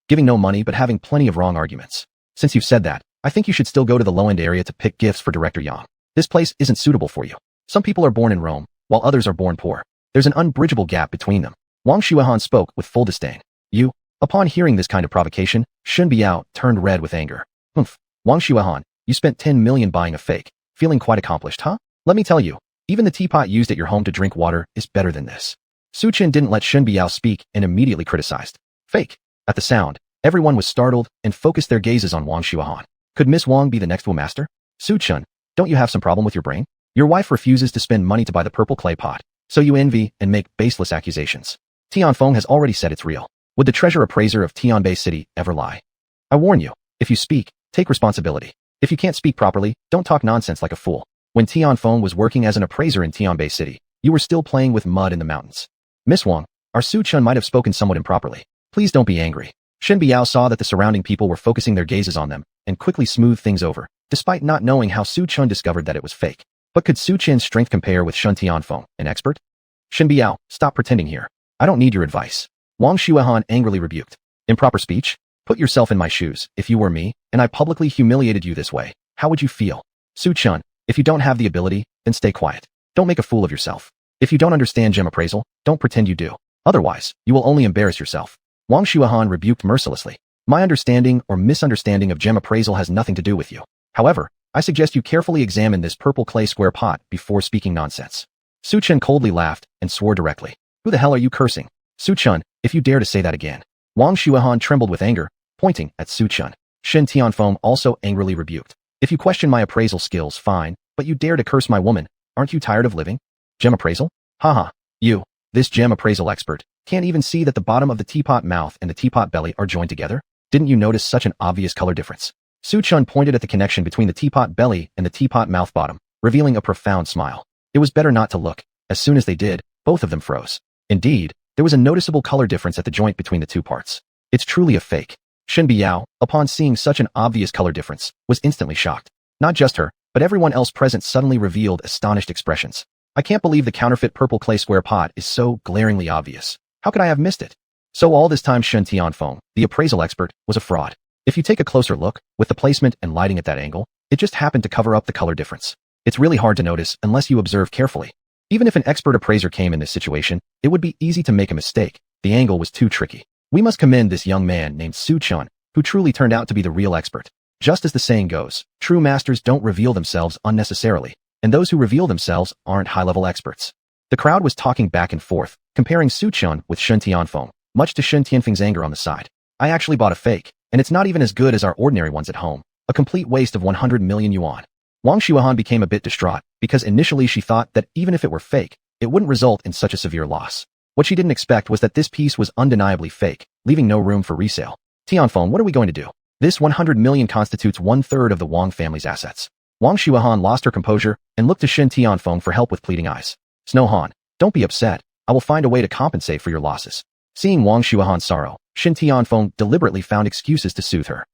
Giving no money but having plenty of wrong arguments. Since you've said that, I think you should still go to the low-end area to pick gifts for Director Yang. This place isn't suitable for you. Some people are born in Rome, while others are born poor. There's an unbridgeable gap between them. Wang Xuanhuan spoke with full disdain. You? Upon hearing this kind of provocation, Shun Biao turned red with anger. Wang Xuanhuan, you spent 10 million buying a fake. Feeling quite accomplished, huh? Let me tell you, even the teapot used at your home to drink water is better than this. Su Chen didn't let Shun Biao speak and immediately criticized. Fake. At the sound, everyone was startled and focused their gazes on Wang Xuanhuan. Could Miss Wang be the next Wu master? Su Chen, don't you have some problem with your brain? Your wife refuses to spend money to buy the purple clay pot, so you envy and make baseless accusations. Tianfeng has already said it's real. Would the treasure appraiser of Tianbei City ever lie? I warn you, if you speak, take responsibility. If you can't speak properly, don't talk nonsense like a fool. When Tianfeng was working as an appraiser in Tianbei City, you were still playing with mud in the mountains. Miss Wang, our Su Chen might have spoken somewhat improperly. Please don't be angry. Shen Biao saw that the surrounding people were focusing their gazes on them and quickly smoothed things over, despite not knowing how Su Chen discovered that it was fake. But could Su Chen's strength compare with Shen Tianfeng, an expert? Shen Biao, stop pretending here. I don't need your advice. Wang Xuanhuan angrily rebuked. Improper speech? Put yourself in my shoes. If you were me, and I publicly humiliated you this way, how would you feel? Su Chen, if you don't have the ability, then stay quiet. Don't make a fool of yourself. If you don't understand gem appraisal, don't pretend you do. Otherwise, you will only embarrass yourself. Wang Xuanhuan rebuked mercilessly. My understanding or misunderstanding of gem appraisal has nothing to do with you. However, I suggest you carefully examine this purple clay square pot before speaking nonsense. Su Chen coldly laughed and swore directly. Who the hell are you cursing? Su Chen, if you dare to say that again. Wang Xuanhuan trembled with anger, pointing at Su Chen. Shen Tianfeng also angrily rebuked. If you question my appraisal skills, fine, but you dare to curse my woman. Aren't you tired of living? Gem appraisal? Haha. You, this gem appraisal expert, can't even see that the bottom of the teapot mouth and the teapot belly are joined together? Didn't you notice such an obvious color difference? Su Chun pointed at the connection between the teapot belly and the teapot mouth bottom, revealing a profound smile. It was better not to look. As soon as they did, both of them froze. Indeed, there was a noticeable color difference at the joint between the two parts. It's truly a fake. Shen Biao, upon seeing such an obvious color difference, was instantly shocked. Not just her, but everyone else present suddenly revealed astonished expressions. I can't believe the counterfeit purple clay square pot is so glaringly obvious. How could I have missed it? So all this time Shen Tianfeng, the appraisal expert, was a fraud. If you take a closer look, with the placement and lighting at that angle, it just happened to cover up the color difference. It's really hard to notice unless you observe carefully. Even if an expert appraiser came in this situation, it would be easy to make a mistake. The angle was too tricky. We must commend this young man named Su Chun, who truly turned out to be the real expert. Just as the saying goes, true masters don't reveal themselves unnecessarily, and those who reveal themselves aren't high-level experts. The crowd was talking back and forth, comparing Su Chun with Shen Tianfeng, much to Shen Tianfeng's anger on the side. I actually bought a fake, and it's not even as good as our ordinary ones at home. A complete waste of 100 million yuan. Wang Xuanhuan became a bit distraught, because initially she thought that even if it were fake, it wouldn't result in such a severe loss. What she didn't expect was that this piece was undeniably fake, leaving no room for resale. Tianfeng, what are we going to do? This 100 million constitutes 1/3 of the Wang family's assets. Wang Xuanhuan lost her composure and looked to Shen Tianfeng for help with pleading eyes. Xuanhuan, don't be upset. I will find a way to compensate for your losses. Seeing Wang Xuanhuan's sorrow, Shen Tianfeng deliberately found excuses to soothe her.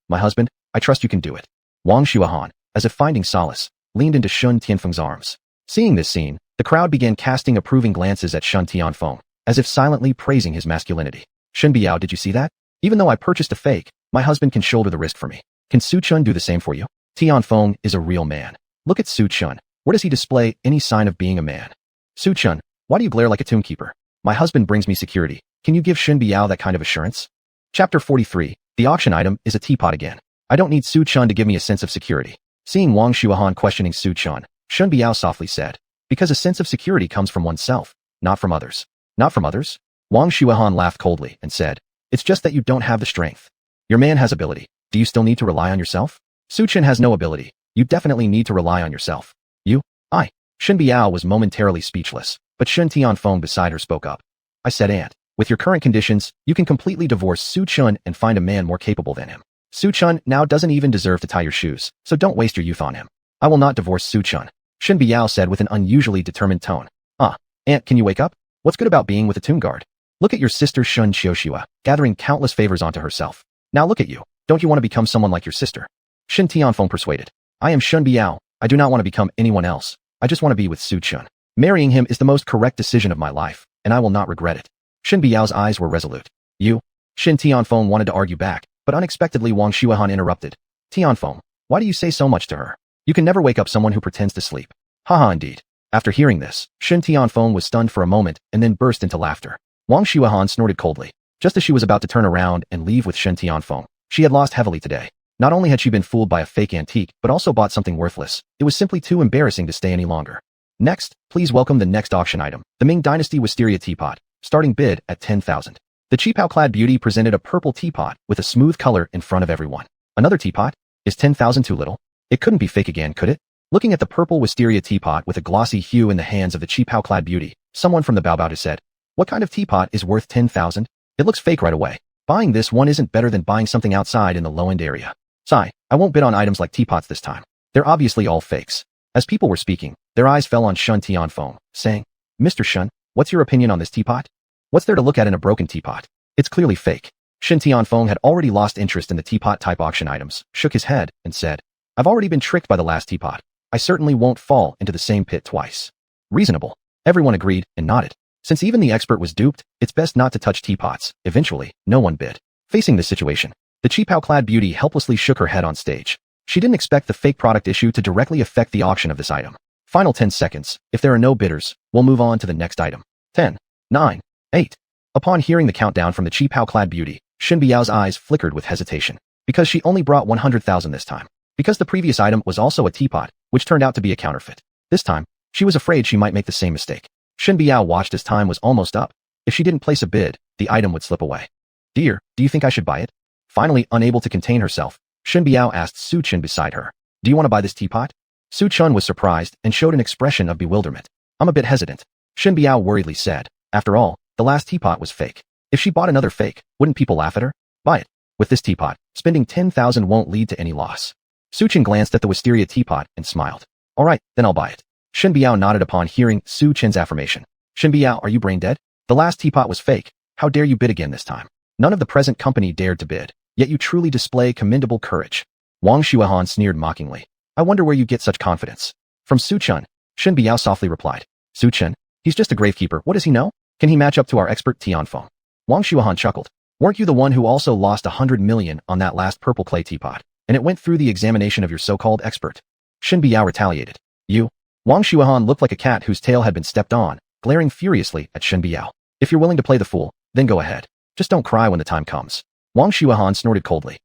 My husband, I trust you can do it. Wang Xuanhuan, as if finding solace, leaned into Shen Tianfeng's arms. Seeing this scene, the crowd began casting approving glances at Shen Tianfeng, as if silently praising his masculinity. Shen Biao, did you see that? Even though I purchased a fake, my husband can shoulder the risk for me. Can Su Chun do the same for you? Tianfeng is a real man. Look at Su Chun. Where does he display any sign of being a man? Su Chun, why do you glare like a tombkeeper? My husband brings me security. Can you give Shen Biao that kind of assurance? Chapter 43. The auction item is a teapot again. I don't need Su Chun to give me a sense of security. Seeing Wang Xuanhuan questioning Su Chun, Shen Biao softly said, because a sense of security comes from oneself, not from others. Not from others? Wang Xuanhuan laughed coldly and said, it's just that you don't have the strength. Your man has ability. Do you still need to rely on yourself? Su Chun has no ability. You definitely need to rely on yourself. You? I. Shen Biao was momentarily speechless, but Shen Tianfeng beside her spoke up. I said, Aunt, with your current conditions, you can completely divorce Su Chun and find a man more capable than him. Su Chun now doesn't even deserve to tie your shoes, so don't waste your youth on him. I will not divorce Su Chun. Shen Biao said with an unusually determined tone. Aunt, can you wake up? What's good about being with a tomb guard? Look at your sister Shen Xiuxua, gathering countless favors onto herself. Now look at you. Don't you want to become someone like your sister? Shen Tianfeng persuaded. I am Shen Biao. I do not want to become anyone else. I just want to be with Su Chun. Marrying him is the most correct decision of my life, and I will not regret it. Shen Biao's eyes were resolute. You? Shen Tianfeng wanted to argue back, but unexpectedly Wang Xuanhuan interrupted. Tianfeng, why do you say so much to her? You can never wake up someone who pretends to sleep. Haha, indeed. After hearing this, Shen Tianfeng was stunned for a moment and then burst into laughter. Wang Xuanhuan snorted coldly. Just as she was about to turn around and leave with Shen Tianfeng, she had lost heavily today. Not only had she been fooled by a fake antique, but also bought something worthless. It was simply too embarrassing to stay any longer. Next, please welcome the next auction item, the Ming Dynasty Wisteria Teapot, starting bid at 10,000. The cheapao-clad beauty presented a purple teapot with a smooth color in front of everyone. Another teapot? Is 10,000 too little? It couldn't be fake again, could it? Looking at the purple wisteria teapot with a glossy hue in the hands of the cheapao-clad beauty, someone from the Baobao said, what kind of teapot is worth 10,000? It looks fake right away. Buying this one isn't better than buying something outside in the low-end area. Sigh, I won't bid on items like teapots this time. They're obviously all fakes. As people were speaking, their eyes fell on Shen Tianfeng, saying, Mr. Shen, what's your opinion on this teapot? What's there to look at in a broken teapot? It's clearly fake. Shen Tianfeng had already lost interest in the teapot-type auction items, shook his head, and said, I've already been tricked by the last teapot. I certainly won't fall into the same pit twice. Reasonable. Everyone agreed and nodded. Since even the expert was duped, it's best not to touch teapots. Eventually, no one bid. Facing this situation, the cheapao-clad beauty helplessly shook her head on stage. She didn't expect the fake product issue to directly affect the auction of this item. Final 10 seconds. If there are no bidders, we'll move on to the next item. 10, 9, 8. Upon hearing the countdown from the cheapao-clad beauty, Shen Biao's eyes flickered with hesitation. Because she only brought 100,000 this time. Because the previous item was also a teapot, which turned out to be a counterfeit. This time, she was afraid she might make the same mistake. Shen Biao watched as time was almost up. If she didn't place a bid, the item would slip away. Dear, do you think I should buy it? Finally, unable to contain herself, Shen Biao asked Su Chun beside her. Do you want to buy this teapot? Su Chun was surprised and showed an expression of bewilderment. I'm a bit hesitant. Shen Biao worriedly said. After all, the last teapot was fake. If she bought another fake, wouldn't people laugh at her? Buy it. With this teapot, Spending 10,000 won't lead to any loss. Su Chen glanced at the wisteria teapot and smiled. All right, then I'll buy it. Shen Biao nodded upon hearing Su Chen's affirmation. Shen Biao, are you brain dead? The last teapot was fake. How dare you bid again this time? None of the present company dared to bid, yet you truly display commendable courage. Wang Xuanhuan sneered mockingly. I wonder where you get such confidence. From Su Chen, Shen Biao softly replied. Su Chen? He's just a gravekeeper. What does he know? Can he match up to our expert Tianfeng? Wang Xuanhuan chuckled. Weren't you the one who also lost 100 million on that last purple clay teapot, and it went through the examination of your so-called expert? Shen Biao retaliated. You? Wang Xuanhuan looked like a cat whose tail had been stepped on, glaring furiously at Shen Biao. If you're willing to play the fool, then go ahead. Just don't cry when the time comes. Wang Xuanhuan snorted coldly.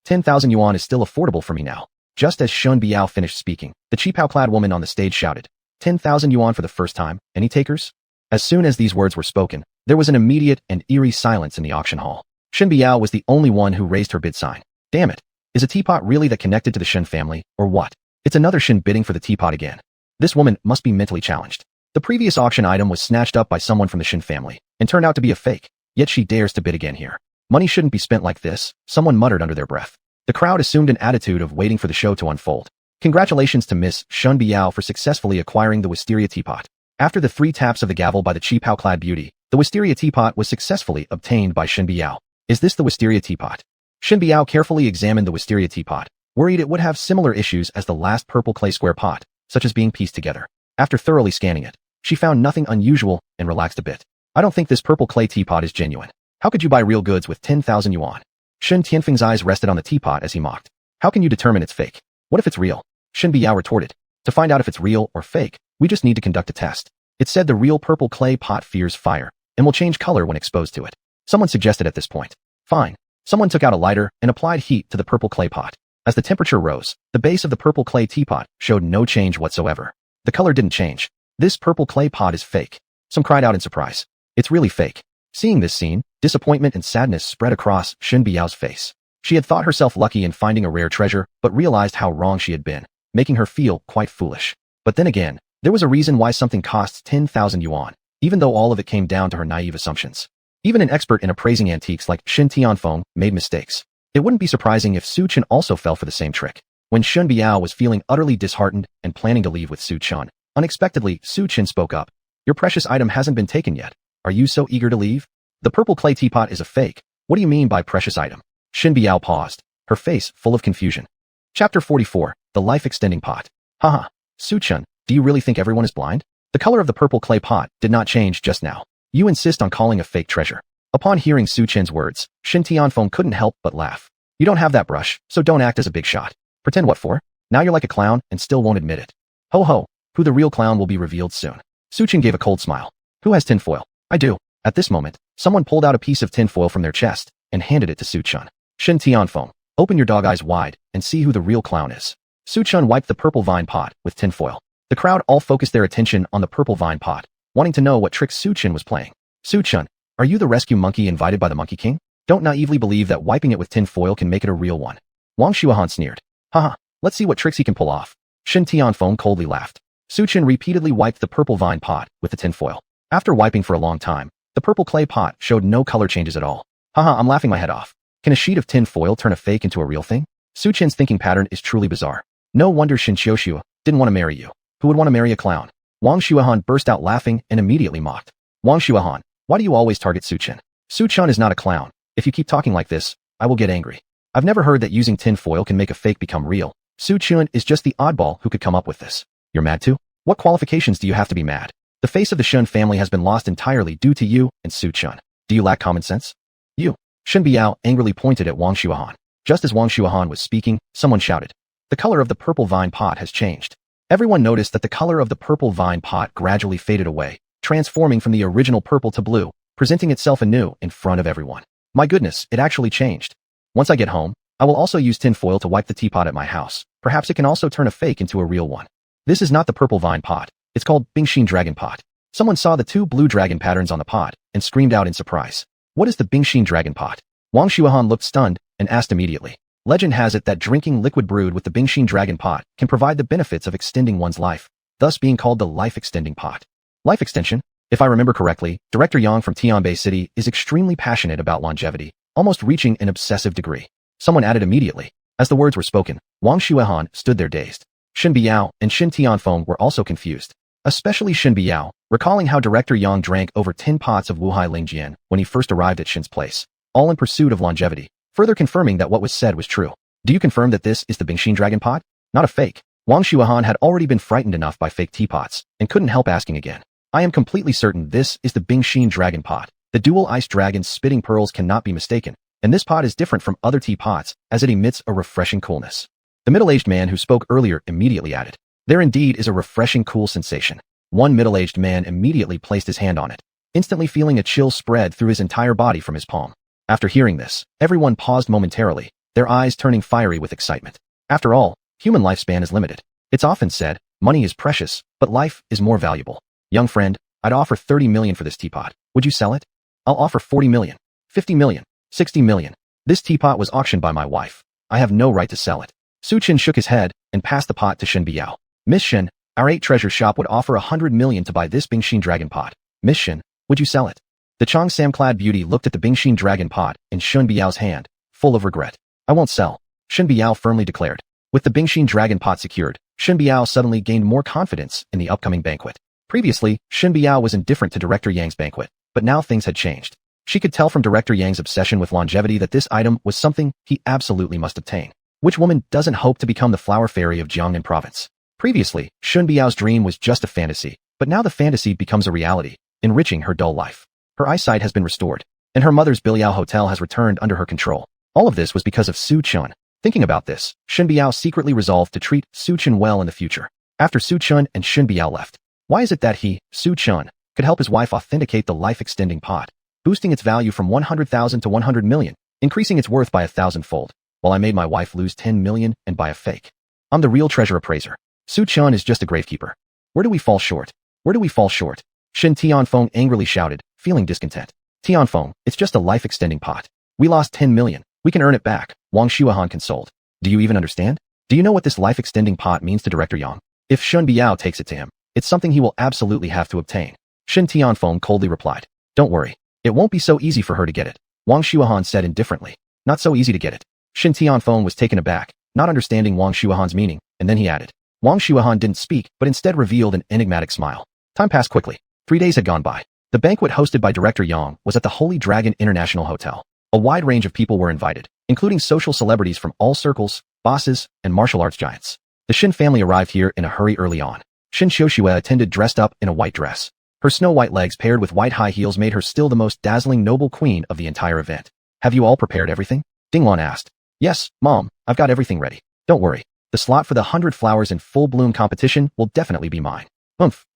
10,000 yuan is still affordable for me now. Just as Shen Biao finished speaking, the qipao-clad woman on the stage shouted, 10,000 yuan for the first time, any takers? As soon as these words were spoken, there was an immediate and eerie silence in the auction hall. Shen Biao was the only one who raised her bid sign. Damn it. Is a teapot really that connected to the Shen family, or what? It's another Shen bidding for the teapot again. This woman must be mentally challenged. The previous auction item was snatched up by someone from the Shen family, and turned out to be a fake, yet she dares to bid again here. Money shouldn't be spent like this, someone muttered under their breath. The crowd assumed an attitude of waiting for the show to unfold. Congratulations to Miss Shen Biao for successfully acquiring the wisteria teapot. After the 3 taps of the gavel by the qipao-clad beauty, the wisteria teapot was successfully obtained by Shen Biao. Is this the wisteria teapot? Shen Biao carefully examined the wisteria teapot, worried it would have similar issues as the last purple clay square pot, such as being pieced together. After thoroughly scanning it, she found nothing unusual and relaxed a bit. I don't think this purple clay teapot is genuine. How could you buy real goods with 10,000 yuan? Shen Tianfeng's eyes rested on the teapot as he mocked. How can you determine it's fake? What if it's real? Shen Biao retorted. To find out if it's real or fake, we just need to conduct a test. It said the real purple clay pot fears fire, and will change color when exposed to it. Someone suggested at this point. Fine. Someone took out a lighter and applied heat to the purple clay pot. As the temperature rose, the base of the purple clay teapot showed no change whatsoever. The color didn't change. This purple clay pot is fake. Some cried out in surprise. It's really fake. Seeing this scene, disappointment and sadness spread across Shen Biao's face. She had thought herself lucky in finding a rare treasure, but realized how wrong she had been, making her feel quite foolish. But then again, there was a reason why something costs 10,000 yuan, even though all of it came down to her naive assumptions. Even an expert in appraising antiques like Shen Tianfeng made mistakes. It wouldn't be surprising if Su Chen also fell for the same trick. When Shen Biao was feeling utterly disheartened and planning to leave with Su Chen, unexpectedly Su Chen spoke up. Your precious item hasn't been taken yet. Are you so eager to leave? The purple clay teapot is a fake. What do you mean by precious item? Shen Biao paused, her face full of confusion. Chapter 44, The Life-Extending Pot. Haha, Su Chen, do you really think everyone is blind? The color of the purple clay pot did not change just now. You insist on calling a fake treasure. Upon hearing Su Chen's words, Shen Tianfeng couldn't help but laugh. You don't have that brush, so don't act as a big shot. Pretend what for? Now you're like a clown and still won't admit it. Ho ho, who the real clown will be revealed soon. Su Chen gave a cold smile. Who has tinfoil? I do. At this moment, someone pulled out a piece of tinfoil from their chest and handed it to Su Chen. Shen Tianfeng, open your dog eyes wide and see who the real clown is. Su Chen wiped the purple vine pot with tinfoil. The crowd all focused their attention on the purple vine pot, wanting to know what trick Su Chen was playing. Su Chen, are you the rescue monkey invited by the Monkey King? Don't naively believe that wiping it with tinfoil can make it a real one. Wang Xuanhuan sneered. Haha, let's see what tricks he can pull off. Shen Tianfeng coldly laughed. Su Chen repeatedly wiped the purple vine pot with the tinfoil. After wiping for a long time, the purple clay pot showed no color changes at all. Haha, I'm laughing my head off. Can a sheet of tin foil turn a fake into a real thing? Su Chen's thinking pattern is truly bizarre. No wonder Shen Xiuxue didn't want to marry you. Who would want to marry a clown? Wang Xuanhuan burst out laughing and immediately mocked. Wang Xuanhuan, why do you always target Su Chen? Su Chen is not a clown. If you keep talking like this, I will get angry. I've never heard that using tin foil can make a fake become real. Su Chen is just the oddball who could come up with this. You're mad too? What qualifications do you have to be mad? The face of the Shen family has been lost entirely due to you and Su Chen. Do you lack common sense? You. Shen Biao angrily pointed at Wang Xuanhuan. Just as Wang Xuanhuan was speaking, someone shouted. The color of the purple vine pot has changed. Everyone noticed that the color of the purple vine pot gradually faded away, transforming from the original purple to blue, presenting itself anew in front of everyone. My goodness, it actually changed. Once I get home, I will also use tin foil to wipe the teapot at my house. Perhaps it can also turn a fake into a real one. This is not the purple vine pot. It's called Bingxin Dragon Pot. Someone saw the 2 blue dragon patterns on the pot and screamed out in surprise. What is the Bingxin Dragon Pot? Wang Xuanhuan looked stunned and asked immediately. Legend has it that drinking liquid brewed with the Bingxin Dragon Pot can provide the benefits of extending one's life, thus being called the life-extending pot. Life extension? If I remember correctly, Director Yang from Tianbei City is extremely passionate about longevity, almost reaching an obsessive degree. Someone added immediately. As the words were spoken, Wang Xuanhuan stood there dazed. Shen Biao and Shen Tianfeng were also confused. Especially Shen Biao, recalling how Director Yang drank over 10 pots of Wuhai Lingjian when he first arrived at Shen's place, all in pursuit of longevity, further confirming that what was said was true. Do you confirm that this is the Bingxin Dragon Pot? Not a fake. Wang Xuanhuan had already been frightened enough by fake teapots, and couldn't help asking again. I am completely certain this is the Bingxin Dragon Pot. The dual ice dragon's spitting pearls cannot be mistaken, and this pot is different from other teapots as it emits a refreshing coolness. The middle-aged man who spoke earlier immediately added, there indeed is a refreshing cool sensation. One middle-aged man immediately placed his hand on it, instantly feeling a chill spread through his entire body from his palm. After hearing this, everyone paused momentarily, their eyes turning fiery with excitement. After all, human lifespan is limited. It's often said, money is precious, but life is more valuable. Young friend, I'd offer 30 million for this teapot. Would you sell it? I'll offer 40 million, 50 million, 60 million. This teapot was auctioned by my wife. I have no right to sell it. Su Chen shook his head and passed the pot to Shen Biao. Miss Shen, our 8 treasure shop would offer 100 million to buy this Bingxin Dragon Pot. Miss Shen, would you sell it? The Cheongsam-clad beauty looked at the Bingxin Dragon Pot in Shen Biao's hand, full of regret. I won't sell, Shen Biao firmly declared. With the Bingxin Dragon Pot secured, Shen Biao suddenly gained more confidence in the upcoming banquet. Previously, Shen Biao was indifferent to Director Yang's banquet, but now things had changed. She could tell from Director Yang's obsession with longevity that this item was something he absolutely must obtain. Which woman doesn't hope to become the flower fairy of Jiangnan province? Previously, Shen Biao's dream was just a fantasy, but now the fantasy becomes a reality, enriching her dull life. Her eyesight has been restored, and her mother's Biliao Hotel has returned under her control. All of this was because of Su Chen. Thinking about this, Shen Biao secretly resolved to treat Su Chen well in the future. After Su Chen and Shen Biao left, why is it that he, Su Chen, could help his wife authenticate the life-extending pot, boosting its value from 100,000 to 100 million, increasing its worth by 1,000-fold, while I made my wife lose 10 million and buy a fake? I'm the real treasure appraiser. Su Chen is just a gravekeeper. Where do we fall short? Where do we fall short? Shen Tianfeng angrily shouted, feeling discontent. Tianfeng, it's just a life-extending pot. We lost 10 million. We can earn it back, Wang Xuanhuan consoled. Do you even understand? Do you know what this life-extending pot means to Director Yang? If Shen Biao takes it to him, it's something he will absolutely have to obtain. Shen Tianfeng coldly replied. Don't worry. It won't be so easy for her to get it, Wang Xuanhuan said indifferently. Not so easy to get it. Shen Tianfeng was taken aback, not understanding Wang Xuanhuan's meaning, and then he added. Wang Xuanhuan didn't speak, but instead revealed an enigmatic smile. Time passed quickly. 3 days had gone by. The banquet hosted by Director Yang was at the Holy Dragon International Hotel. A wide range of people were invited, including social celebrities from all circles, bosses, and martial arts giants. The Shen family arrived here in a hurry early on. Shen Xiuxue attended dressed up in a white dress. Her snow-white legs paired with white high heels made her still the most dazzling noble queen of the entire event. Have you all prepared everything? Dinglan asked. Yes, Mom, I've got everything ready. Don't worry. The slot for the 100 flowers in full bloom competition will definitely be mine.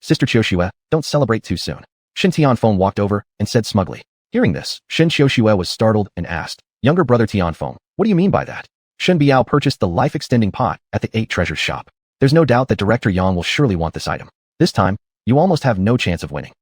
Sister Xiuxue, don't celebrate too soon. Shen Tianfeng walked over and said smugly. Hearing this, Shen Xiuxue was startled and asked, Younger brother Tianfeng, what do you mean by that? Shen Biao purchased the life-extending pot at the 8 treasures shop. There's no doubt that Director Yang will surely want this item. This time, you almost have no chance of winning.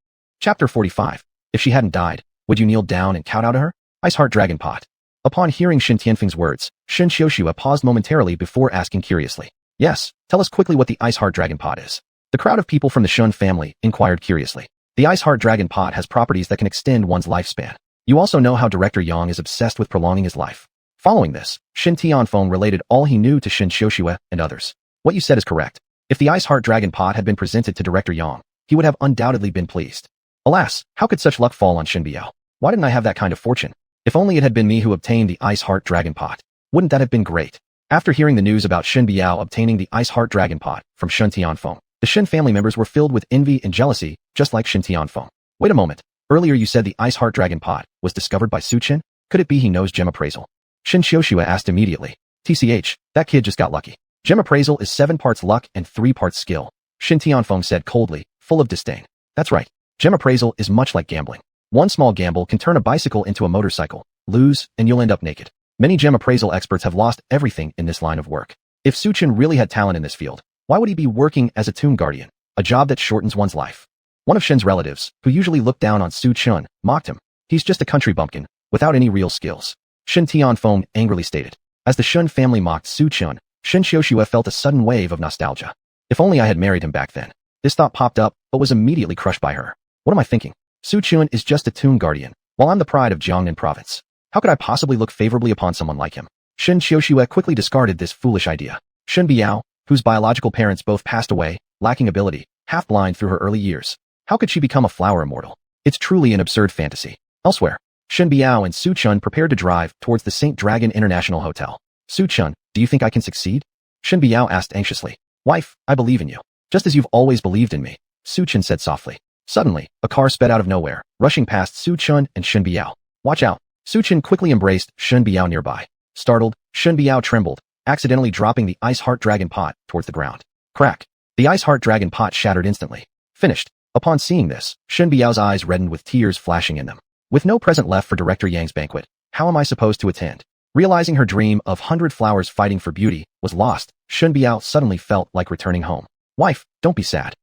Chapter 45. If she hadn't died, would you kneel down and kowtow to her? Ice Heart Dragon Pot. Upon hearing Shen Tianfeng's words, Shen Xiuxue paused momentarily before asking curiously. Yes, tell us quickly what the Ice Heart Dragon Pot is. The crowd of people from the Shen family inquired curiously. The Ice Heart Dragon Pot has properties that can extend one's lifespan. You also know how Director Yang is obsessed with prolonging his life. Following this, Shen Tianfeng related all he knew to Shen Xiuxue and others. What you said is correct. If the Ice Heart Dragon Pot had been presented to Director Yang, he would have undoubtedly been pleased. Alas, how could such luck fall on Shen Biao? Why didn't I have that kind of fortune? If only it had been me who obtained the Ice Heart Dragon Pot. Wouldn't that have been great? After hearing the news about Shen Biao obtaining the Ice Heart Dragon Pot from Shen Tianfeng, the Shen family members were filled with envy and jealousy, just like Shen Tianfeng. Wait a moment. Earlier you said the Ice Heart Dragon Pot was discovered by Su Chen? Could it be he knows gem appraisal? Shen Xiuxue asked immediately. TCH, that kid just got lucky. Gem appraisal is 7 parts luck and 3 parts skill. Shen Tianfeng said coldly, full of disdain. That's right. Gem appraisal is much like gambling. One small gamble can turn a bicycle into a motorcycle. Lose, and you'll end up naked. Many gem appraisal experts have lost everything in this line of work. If Su Chen really had talent in this field, why would he be working as a tomb guardian, a job that shortens one's life? One of Shen's relatives, who usually looked down on Su Chen, mocked him. He's just a country bumpkin, without any real skills. Shen Tianfeng angrily stated. As the Shen family mocked Su Chen, Shen Xiuxue felt a sudden wave of nostalgia. If only I had married him back then. This thought popped up, but was immediately crushed by her. What am I thinking? Su Chen is just a tomb guardian, while I'm the pride of Jiangnan province. How could I possibly look favorably upon someone like him? Shen Xiaoxue quickly discarded this foolish idea. Shen Biao, whose biological parents both passed away, lacking ability, half-blind through her early years. How could she become a flower immortal? It's truly an absurd fantasy. Elsewhere, Shen Biao and Su Chun prepared to drive towards the St. Dragon International Hotel. Su Chun, do you think I can succeed? Shen Biao asked anxiously. Wife, I believe in you. Just as you've always believed in me, Su Chun said softly. Suddenly, a car sped out of nowhere, rushing past Su Chun and Shen Biao. Watch out. Su Chun quickly embraced Shen Biao nearby. Startled, Shen Biao trembled, accidentally dropping the ice heart dragon pot towards the ground. Crack. The ice heart dragon pot shattered instantly. Finished. Upon seeing this, Shen Biao's eyes reddened with tears flashing in them. With no present left for Director Yang's banquet, how am I supposed to attend? Realizing her dream of 100 flowers fighting for beauty was lost, Shen Biao suddenly felt like returning home. Wife, don't be sad.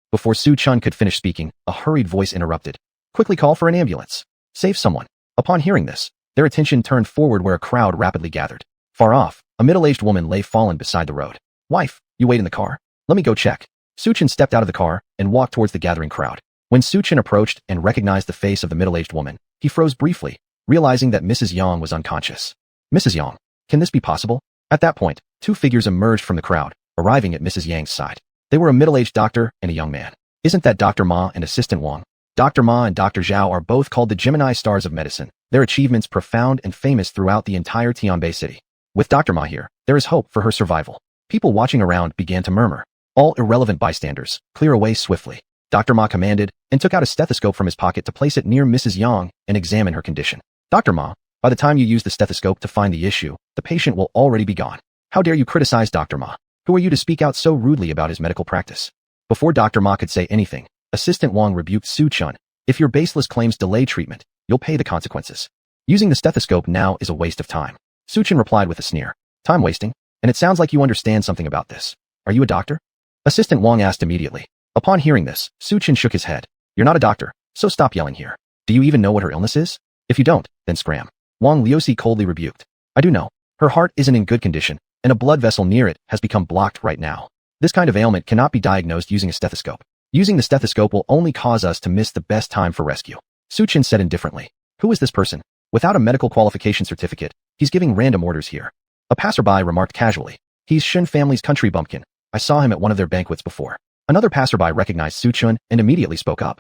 Before Su Chun could finish speaking, a hurried voice interrupted. Quickly call for an ambulance. Save someone. Upon hearing this, their attention turned forward where a crowd rapidly gathered. Far off, a middle-aged woman lay fallen beside the road. Wife, you wait in the car. Let me go check. Su Chun stepped out of the car and walked towards the gathering crowd. When Su Chun approached and recognized the face of the middle-aged woman, he froze briefly, realizing that Mrs. Yang was unconscious. Mrs. Yang, can this be possible? At that point, two figures emerged from the crowd, arriving at Mrs. Yang's side. They were a middle-aged doctor and a young man. Isn't that Dr. Ma and Assistant Wang? Dr. Ma and Dr. Zhao are both called the Gemini Stars of Medicine, their achievements profound and famous throughout the entire Tianbei city. With Dr. Ma here, there is hope for her survival. People watching around began to murmur. All irrelevant bystanders, clear away swiftly. Dr. Ma commanded and took out a stethoscope from his pocket to place it near Mrs. Yang and examine her condition. Dr. Ma, by the time you use the stethoscope to find the issue, the patient will already be gone. How dare you criticize Dr. Ma? Who are you to speak out so rudely about his medical practice? Before Dr. Ma could say anything, Assistant Wang rebuked Su Chun. If your baseless claims delay treatment, you'll pay the consequences. Using the stethoscope now is a waste of time. Su Chun replied with a sneer. Time wasting? And it sounds like you understand something about this. Are you a doctor? Assistant Wang asked immediately. Upon hearing this, Su Chun shook his head. You're not a doctor, so stop yelling here. Do you even know what her illness is? If you don't, then scram. Wang Liuxi coldly rebuked. I do know. Her heart isn't in good condition, and a blood vessel near it has become blocked right now. This kind of ailment cannot be diagnosed using a stethoscope. Using the stethoscope will only cause us to miss the best time for rescue. Su Chun said indifferently. Who is this person? Without a medical qualification certificate, he's giving random orders here. A passerby remarked casually. He's Shen family's country bumpkin. I saw him at one of their banquets before. Another passerby recognized Su Chun and immediately spoke up.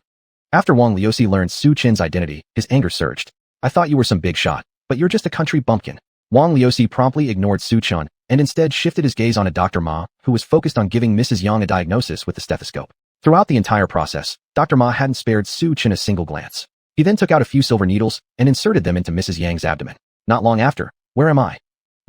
After Wang Liuxi learned Su Chun's identity, his anger surged. I thought you were some big shot, but you're just a country bumpkin. Wang Liuxi promptly ignored Su Chun and instead shifted his gaze on a Dr. Ma, who was focused on giving Mrs. Yang a diagnosis with the stethoscope. Throughout the entire process, Dr. Ma hadn't spared Su Chun a single glance. He then took out a few silver needles and inserted them into Mrs. Yang's abdomen. Not long after, where am I?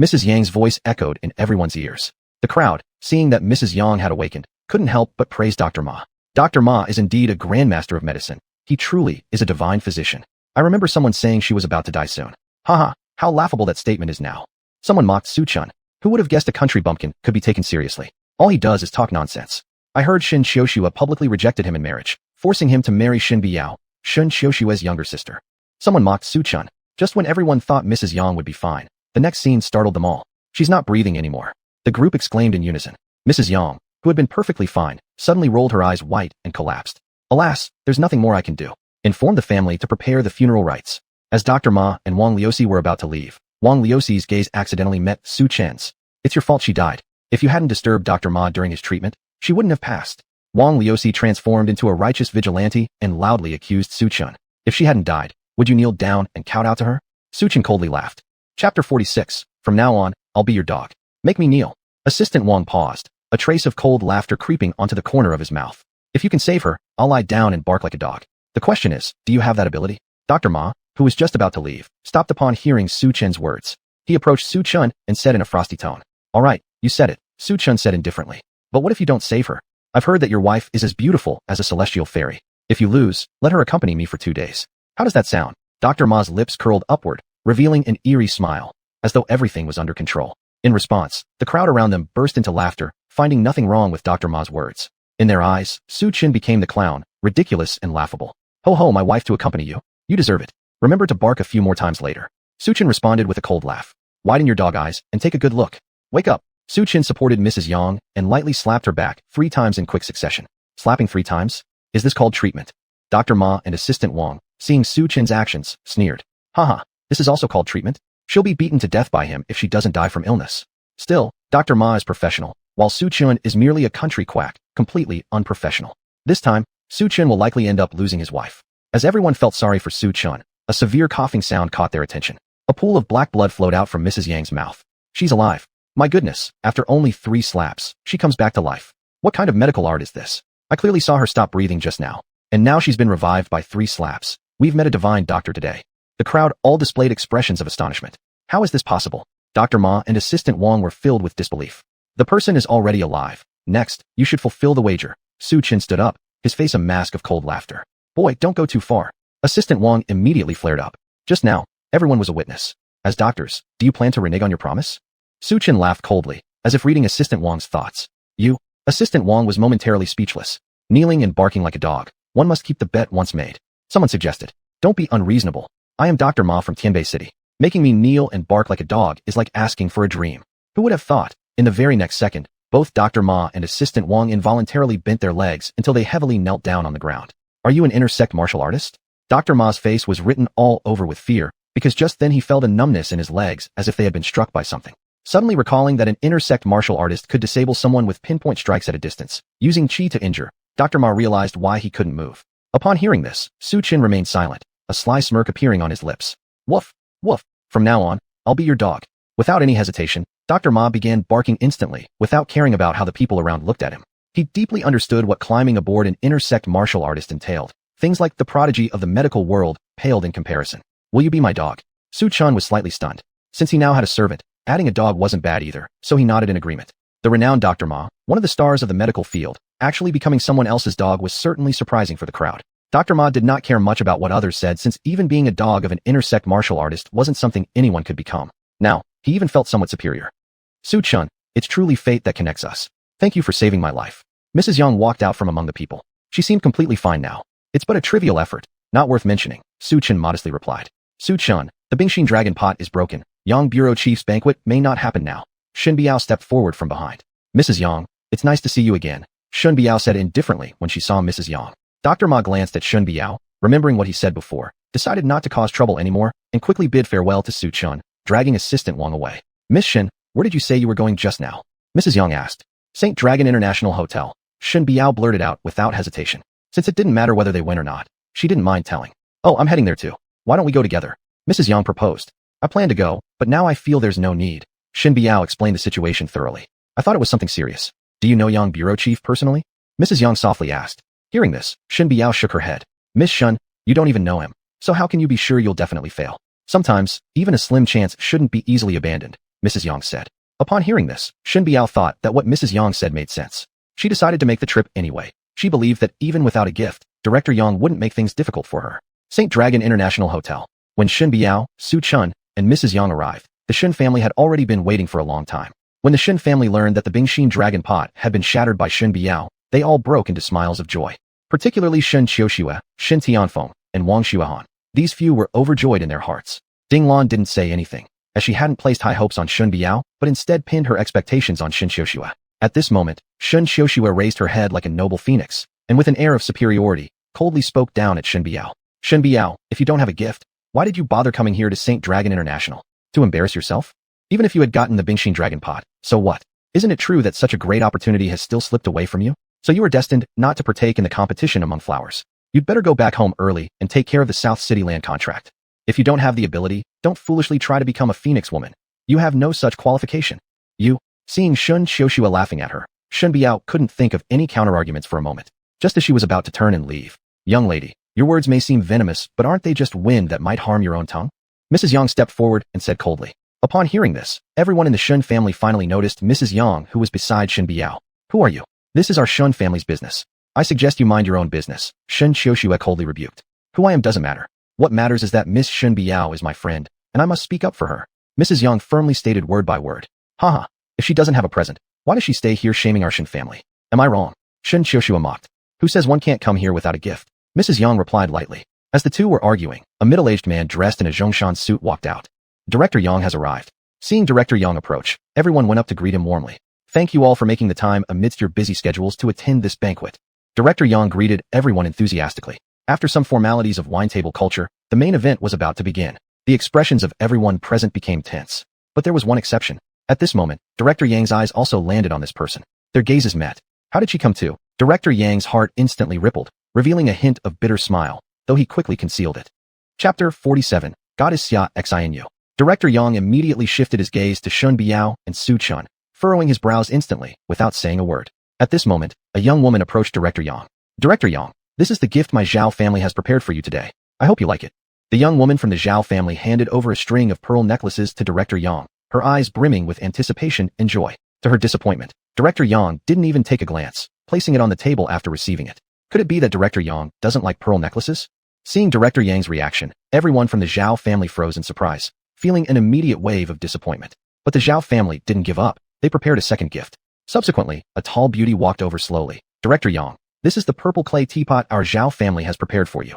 Mrs. Yang's voice echoed in everyone's ears. The crowd, seeing that Mrs. Yang had awakened, couldn't help but praise Dr. Ma. Dr. Ma is indeed a grandmaster of medicine. He truly is a divine physician. I remember someone saying she was about to die soon. Haha, how laughable that statement is now. Someone mocked Su Chun. Who would have guessed a country bumpkin could be taken seriously? All he does is talk nonsense. I heard Shen Xiaoxue publicly rejected him in marriage, forcing him to marry Shen Biao, Shen Xiaoxue's younger sister. Someone mocked Su Chun. Just when everyone thought Mrs. Yang would be fine, the next scene startled them all. She's not breathing anymore. The group exclaimed in unison. Mrs. Yang, who had been perfectly fine, suddenly rolled her eyes white and collapsed. Alas, there's nothing more I can do. Inform the family to prepare the funeral rites. As Dr. Ma and Wang Liuxi were about to leave, Wang Liuxi's gaze accidentally met Su Chen's. It's your fault she died. If you hadn't disturbed Dr. Ma during his treatment, she wouldn't have passed. Wang Liuxi transformed into a righteous vigilante and loudly accused Su Chun. If she hadn't died, would you kneel down and kowtow to her? Su Chun coldly laughed. Chapter 46. From now on, I'll be your dog. Make me kneel. Assistant Wang paused, a trace of cold laughter creeping onto the corner of his mouth. If you can save her, I'll lie down and bark like a dog. The question is, do you have that ability? Dr. Ma, who was just about to leave, stopped upon hearing Su Chen's words. He approached Su Chun and said in a frosty tone. All right, you said it, Su Chun said indifferently. But what if you don't save her? I've heard that your wife is as beautiful as a celestial fairy. If you lose, let her accompany me for 2 days. How does that sound? Dr. Ma's lips curled upward, revealing an eerie smile, as though everything was under control. In response, the crowd around them burst into laughter, finding nothing wrong with Dr. Ma's words. In their eyes, Su Chun became the clown, ridiculous and laughable. Ho ho, my wife to accompany you. You deserve it. Remember to bark a few more times later. Su Chun responded with a cold laugh. Widen your dog eyes and take a good look. Wake up. Su Chun supported Mrs. Yang and lightly slapped her back 3 times in quick succession. Slapping 3 times? Is this called treatment? Dr. Ma and Assistant Wang, seeing Su Chun's actions, sneered. Haha, this is also called treatment? She'll be beaten to death by him if she doesn't die from illness. Still, Dr. Ma is professional, while Su Chun is merely a country quack, completely unprofessional. This time, Su Chun will likely end up losing his wife. As everyone felt sorry for Su Chun, a severe coughing sound caught their attention. A pool of black blood flowed out from Mrs. Yang's mouth. She's alive. My goodness, after only 3 slaps, she comes back to life. What kind of medical art is this? I clearly saw her stop breathing just now. And now she's been revived by 3 slaps. We've met a divine doctor today. The crowd all displayed expressions of astonishment. How is this possible? Dr. Ma and Assistant Wang were filled with disbelief. The person is already alive. Next, you should fulfill the wager. Su Chun stood up, his face a mask of cold laughter. Boy, don't go too far. Assistant Wang immediately flared up. Just now, everyone was a witness. As doctors, do you plan to renege on your promise? Su Chun laughed coldly, as if reading Assistant Wang's thoughts. You? Assistant Wang was momentarily speechless, kneeling and barking like a dog. One must keep the bet once made. Someone suggested. Don't be unreasonable. I am Dr. Ma from Tianbei City. Making me kneel and bark like a dog is like asking for a dream. Who would have thought? In the very next second, both Dr. Ma and Assistant Wang involuntarily bent their legs until they heavily knelt down on the ground. Are you an intersect martial artist? Dr. Ma's face was written all over with fear, because just then he felt a numbness in his legs as if they had been struck by something. Suddenly recalling that an intersect martial artist could disable someone with pinpoint strikes at a distance, using chi to injure, Dr. Ma realized why he couldn't move. Upon hearing this, Su Chun remained silent, a sly smirk appearing on his lips. Woof, woof, from now on, I'll be your dog. Without any hesitation, Dr. Ma began barking instantly, without caring about how the people around looked at him. He deeply understood what climbing aboard an intersect martial artist entailed. Things like the prodigy of the medical world paled in comparison. Will you be my dog? Su Chun was slightly stunned. Since he now had a servant, adding a dog wasn't bad either, so he nodded in agreement. The renowned Dr. Ma, one of the stars of the medical field, actually becoming someone else's dog was certainly surprising for the crowd. Dr. Ma did not care much about what others said since even being a dog of an intersect martial artist wasn't something anyone could become. Now, he even felt somewhat superior. Su Chun, it's truly fate that connects us. Thank you for saving my life. Mrs. Yang walked out from among the people. She seemed completely fine now. It's but a trivial effort, not worth mentioning, Su Chun modestly replied. Su Chun, the Bingxin dragon pot is broken. Yang Bureau Chief's banquet may not happen now. Shen Biao stepped forward from behind. Mrs. Yang, it's nice to see you again, Shen Biao said indifferently when she saw Mrs. Yang. Dr. Ma glanced at Shen Biao, remembering what he said before, decided not to cause trouble anymore, and quickly bid farewell to Su Chun, dragging Assistant Wang away. Miss Shen, where did you say you were going just now? Mrs. Yang asked. St. Dragon International Hotel. Shen Biao blurted out without hesitation. Since it didn't matter whether they went or not, she didn't mind telling. Oh, I'm heading there too. Why don't we go together? Mrs. Yang proposed. I plan to go, but now I feel there's no need. Shen Biao explained the situation thoroughly. I thought it was something serious. Do you know Yang Bureau Chief personally? Mrs. Yang softly asked. Hearing this, Shen Biao shook her head. Miss Shen, you don't even know him. So how can you be sure you'll definitely fail? Sometimes, even a slim chance shouldn't be easily abandoned, Mrs. Yang said. Upon hearing this, Shen Biao thought that what Mrs. Yang said made sense. She decided to make the trip anyway. She believed that even without a gift, Director Yang wouldn't make things difficult for her. St. Dragon International Hotel. When Shen Biao, Su Chun, and Mrs. Yang arrived, the Shen family had already been waiting for a long time. When the Shen family learned that the Bingxin dragon pot had been shattered by Shen Biao, they all broke into smiles of joy. Particularly Shen Qiuxue, Shen Tianfeng, and Wang Xuanhuan. These few were overjoyed in their hearts. Ding Lan didn't say anything, as she hadn't placed high hopes on Shen Biao, but instead pinned her expectations on Shen Qiuxue. At this moment, Shen Qiuxue raised her head like a noble phoenix, and with an air of superiority, coldly spoke down at Shen Biao. Shen Biao, if you don't have a gift, why did you bother coming here to St. Dragon International? To embarrass yourself? Even if you had gotten the Bingxin dragon pot, so what? Isn't it true that such a great opportunity has still slipped away from you? So you are destined not to partake in the competition among flowers. You'd better go back home early and take care of the South City land contract. If you don't have the ability, don't foolishly try to become a phoenix woman. You have no such qualification. You, seeing Shen Qiuxue laughing at her, Shen Biao couldn't think of any counterarguments for a moment, just as she was about to turn and leave. Young lady, your words may seem venomous, but aren't they just wind that might harm your own tongue? Mrs. Yang stepped forward and said coldly. Upon hearing this, everyone in the Shen family finally noticed Mrs. Yang, who was beside Shen Biao. Who are you? This is our Shen family's business. I suggest you mind your own business, Shen Qiuxue coldly rebuked. Who I am doesn't matter. What matters is that Miss Shen Biao is my friend, and I must speak up for her. Mrs. Yang firmly stated word by word. Haha, if she doesn't have a present, why does she stay here shaming our Shen family? Am I wrong? Shen Qiuxue mocked. Who says one can't come here without a gift? Mrs. Yang replied lightly. As the two were arguing, a middle-aged man dressed in a Zhongshan suit walked out. Director Yang has arrived. Seeing Director Yang approach, everyone went up to greet him warmly. Thank you all for making the time amidst your busy schedules to attend this banquet. Director Yang greeted everyone enthusiastically. After some formalities of wine table culture, the main event was about to begin. The expressions of everyone present became tense. But there was one exception. At this moment, Director Yang's eyes also landed on this person. Their gazes met. How did she come to? Director Yang's heart instantly rippled, revealing a hint of bitter smile, though he quickly concealed it. Chapter 47. Goddess Xia Xianyu. Director Yang immediately shifted his gaze to Shun Biao and Su Chun, furrowing his brows instantly, without saying a word. At this moment, a young woman approached Director Yang. Director Yang, this is the gift my Zhao family has prepared for you today. I hope you like it. The young woman from the Zhao family handed over a string of pearl necklaces to Director Yang, her eyes brimming with anticipation and joy. To her disappointment, Director Yang didn't even take a glance, placing it on the table after receiving it. Could it be that Director Yang doesn't like pearl necklaces? Seeing Director Yang's reaction, everyone from the Zhao family froze in surprise, feeling an immediate wave of disappointment. But the Zhao family didn't give up. They prepared a second gift. Subsequently, a tall beauty walked over slowly. Director Yang, this is the purple clay teapot our Zhao family has prepared for you.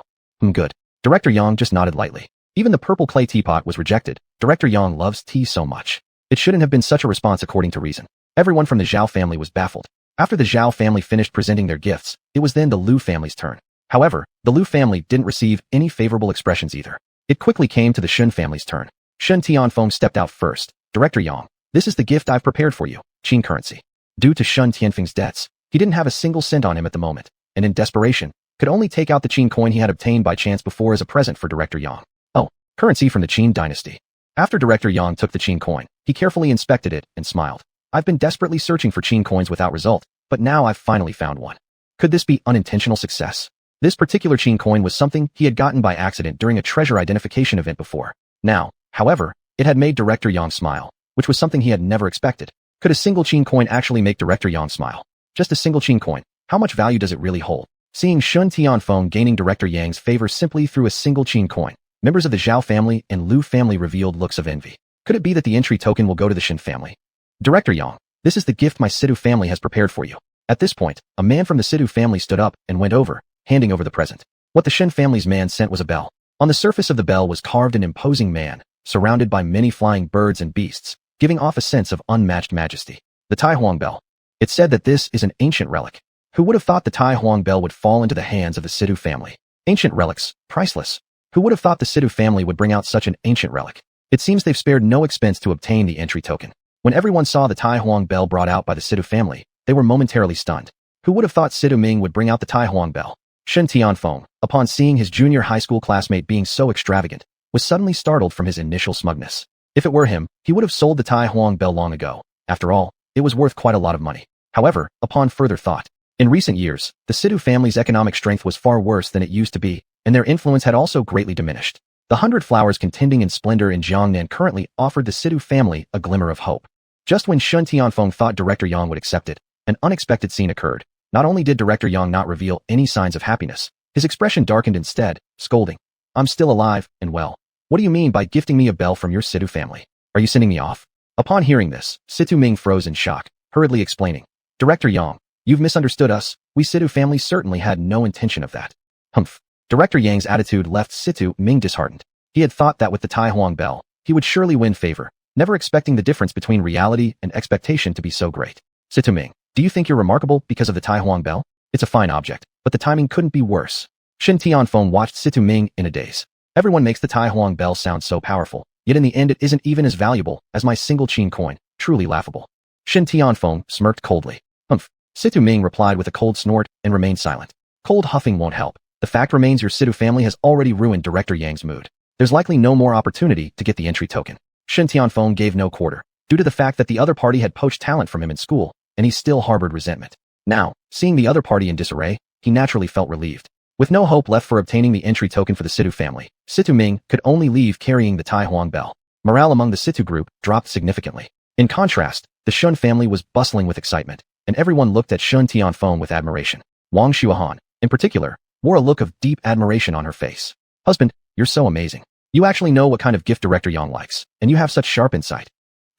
Good. Director Yang just nodded lightly. Even the purple clay teapot was rejected. Director Yang loves tea so much. It shouldn't have been such a response according to reason. Everyone from the Zhao family was baffled. After the Zhao family finished presenting their gifts, it was then the Lu family's turn. However, the Lu family didn't receive any favorable expressions either. It quickly came to the Shen family's turn. Shen Tianfeng stepped out first. Director Yang, this is the gift I've prepared for you, Qin currency. Due to Shen Tianfeng's debts, he didn't have a single cent on him at the moment, and in desperation, could only take out the Qin coin he had obtained by chance before as a present for Director Yang. Oh, currency from the Qin dynasty. After Director Yang took the Qin coin, he carefully inspected it and smiled. I've been desperately searching for Qin coins without result, but now I've finally found one. Could this be unintentional success? This particular Qin coin was something he had gotten by accident during a treasure identification event before. Now, however, it had made Director Yang smile, which was something he had never expected. Could a single Qin coin actually make Director Yang smile? Just a single Qin coin. How much value does it really hold? Seeing Shun Tianfeng gaining Director Yang's favor simply through a single Qin coin, members of the Zhao family and Lu family revealed looks of envy. Could it be that the entry token will go to the Shen family? Director Yang, this is the gift my Sidhu family has prepared for you. At this point, a man from the Sidhu family stood up and went over, handing over the present. What the Shen family's man sent was a bell. On the surface of the bell was carved an imposing man, surrounded by many flying birds and beasts, giving off a sense of unmatched majesty. The Tai Huang bell. It said that this is an ancient relic. Who would have thought the Tai Huang bell would fall into the hands of the Sidhu family? Ancient relics, priceless. Who would have thought the Sidhu family would bring out such an ancient relic? It seems they've spared no expense to obtain the entry token. When everyone saw the Tai Huang bell brought out by the Sidhu family, they were momentarily stunned. Who would have thought Sidhu Ming would bring out the Tai Huang bell? Shen Tianfeng, upon seeing his junior high school classmate being so extravagant, was suddenly startled from his initial smugness. If it were him, he would have sold the Tai Huang bell long ago. After all, it was worth quite a lot of money. However, upon further thought, in recent years, the Sidhu family's economic strength was far worse than it used to be, and their influence had also greatly diminished. The 100 flowers contending in splendor in Jiangnan currently offered the Sidhu family a glimmer of hope. Just when Shun Tianfeng thought Director Yang would accept it, an unexpected scene occurred. Not only did Director Yang not reveal any signs of happiness, his expression darkened instead, scolding. I'm still alive and well. What do you mean by gifting me a bell from your Sidhu family? Are you sending me off? Upon hearing this, Sidhu Ming froze in shock, hurriedly explaining. Director Yang, you've misunderstood us. We Sidhu family certainly had no intention of that. Humph. Director Yang's attitude left Sidhu Ming disheartened. He had thought that with the Tai Huang bell, he would surely win favor, never expecting the difference between reality and expectation to be so great. Sidhu Ming, do you think you're remarkable because of the Tai Huang bell? It's a fine object, but the timing couldn't be worse. Shen Tianfeng watched Sidhu Ming in a daze. Everyone makes the Tai Huang bell sound so powerful, yet in the end it isn't even as valuable as my single Qin coin, truly laughable. Shen Tianfeng smirked coldly. Humph. Sidhu Ming replied with a cold snort and remained silent. Cold huffing won't help. The fact remains your Sidhu family has already ruined Director Yang's mood. There's likely no more opportunity to get the entry token. Shen Tianfeng gave no quarter, due to the fact that the other party had poached talent from him in school, and he still harbored resentment. Now, seeing the other party in disarray, he naturally felt relieved. With no hope left for obtaining the entry token for the Sidhu family, Sidhu Ming could only leave carrying the Tai Huang bell. Morale among the Sidhu group dropped significantly. In contrast, the Shun family was bustling with excitement, and everyone looked at Shun Tianfeng with admiration. Wang xuanhuan, in particular, wore a look of deep admiration on her face. Husband, you're so amazing. You actually know what kind of gift Director Yang likes, and you have such sharp insight.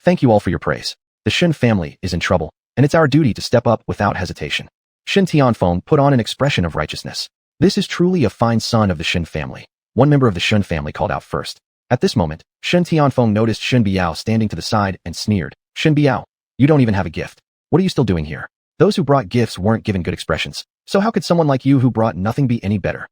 Thank you all for your praise. The Shen family is in trouble, and it's our duty to step up without hesitation. Shen Tianfeng put on an expression of righteousness. This is truly a fine son of the Shen family. One member of the Shen family called out first. At this moment, Shen Tianfeng noticed Shen Biao standing to the side and sneered. Shen Biao, you don't even have a gift. What are you still doing here? Those who brought gifts weren't given good expressions, so how could someone like you who brought nothing be any better?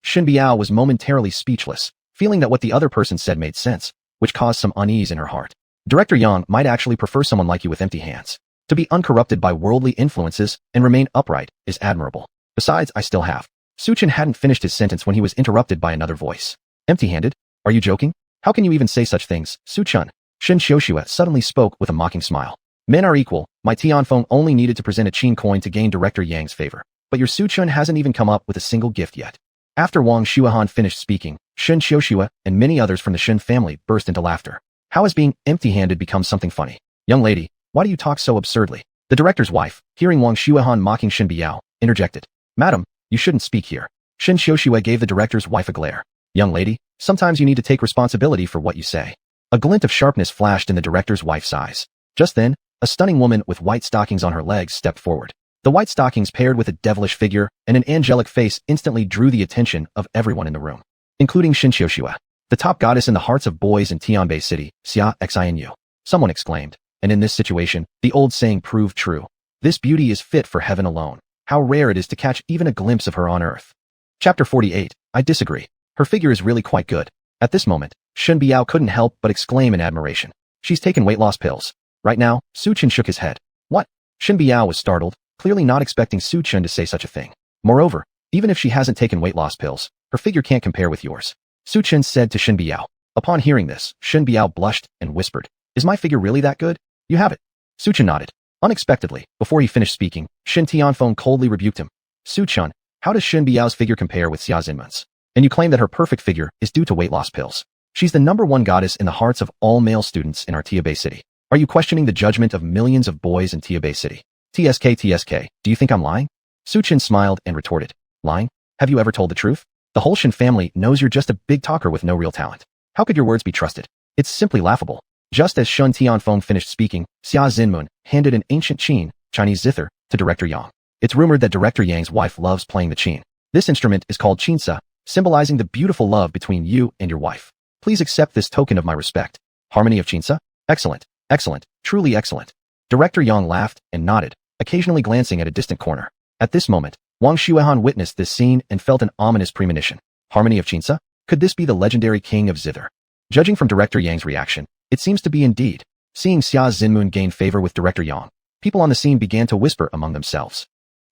Shen Biao was momentarily speechless, feeling that what the other person said made sense, which caused some unease in her heart. Director Yang might actually prefer someone like you with empty hands. To be uncorrupted by worldly influences and remain upright is admirable. Besides, I still have. Chen hadn't finished his sentence when he was interrupted by another voice. Empty-handed? Are you joking? How can you even say such things, Chen? Shen Xiuxue suddenly spoke with a mocking smile. Men are equal. My Tianfeng only needed to present a qin coin to gain Director Yang's favor. But your Chen hasn't even come up with a single gift yet. After Wang Xuanhuan finished speaking, Shen Xiuxue and many others from the Shen family burst into laughter. How has being empty-handed become something funny? Young lady, why do you talk so absurdly? The director's wife, hearing Wang Xuanhuan mocking Shen Biao, interjected. Madam, you shouldn't speak here. Shen Xiuxue gave the director's wife a glare. Young lady, sometimes you need to take responsibility for what you say. A glint of sharpness flashed in the director's wife's eyes. Just then, a stunning woman with white stockings on her legs stepped forward. The white stockings paired with a devilish figure and an angelic face instantly drew the attention of everyone in the room, including Shen Xiuxue, the top goddess in the hearts of boys in Tianbei City, Xia Xinu. Someone exclaimed, and in this situation, the old saying proved true. This beauty is fit for heaven alone. How rare it is to catch even a glimpse of her on earth. Chapter 48. I disagree. Her figure is really quite good. At this moment, Shen Biao couldn't help but exclaim in admiration. She's taken weight loss pills. Right now, Chen shook his head. What? Shen Biao was startled, clearly not expecting Chen to say such a thing. Moreover, even if she hasn't taken weight loss pills, her figure can't compare with yours. Chen said to Shen Biao. Upon hearing this, Shen Biao blushed and whispered, Is my figure really that good? You have it. Chen nodded. Unexpectedly, before he finished speaking, Shen Tianfeng coldly rebuked him. Chen, how does Shen Biao's figure compare with Xia Zinmen's? And you claim that her perfect figure is due to weight loss pills. She's the #1 goddess in the hearts of all male students in our Tianbei City. Are you questioning the judgment of millions of boys in Tianbei City? TSK, do you think I'm lying? Chen smiled and retorted. Lying? Have you ever told the truth? The whole Shen family knows you're just a big talker with no real talent. How could your words be trusted? It's simply laughable. Just as Shen Tianfeng finished speaking, Xia Zinmen handed an ancient qin, Chinese zither, to Director Yang. It's rumored that Director Yang's wife loves playing the qin. This instrument is called qinsa, symbolizing the beautiful love between you and your wife. Please accept this token of my respect. Harmony of qinsa? Excellent, excellent, truly excellent. Director Yang laughed and nodded, occasionally glancing at a distant corner. At this moment, Wang Xuanhuan witnessed this scene and felt an ominous premonition. Harmony of qinsa? Could this be the legendary king of zither? Judging from Director Yang's reaction, it seems to be indeed. Seeing Xia Zinmen gain favor with Director Yang, people on the scene began to whisper among themselves.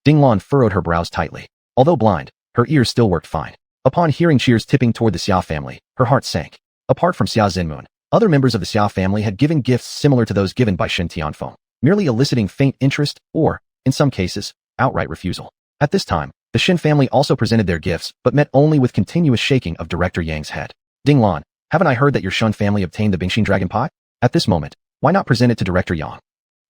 Dinglan furrowed her brows tightly. Although blind, her ears still worked fine. Upon hearing cheers tipping toward the Xia family, her heart sank. Apart from Xia Zinmen, other members of the Xia family had given gifts similar to those given by Shen Tianfeng, merely eliciting faint interest or, in some cases, outright refusal. At this time, the Shen family also presented their gifts, but met only with continuous shaking of Director Yang's head. Dinglan, haven't I heard that your Shen family obtained the Bingxin Dragon Pot? At this moment, why not present it to Director Yang?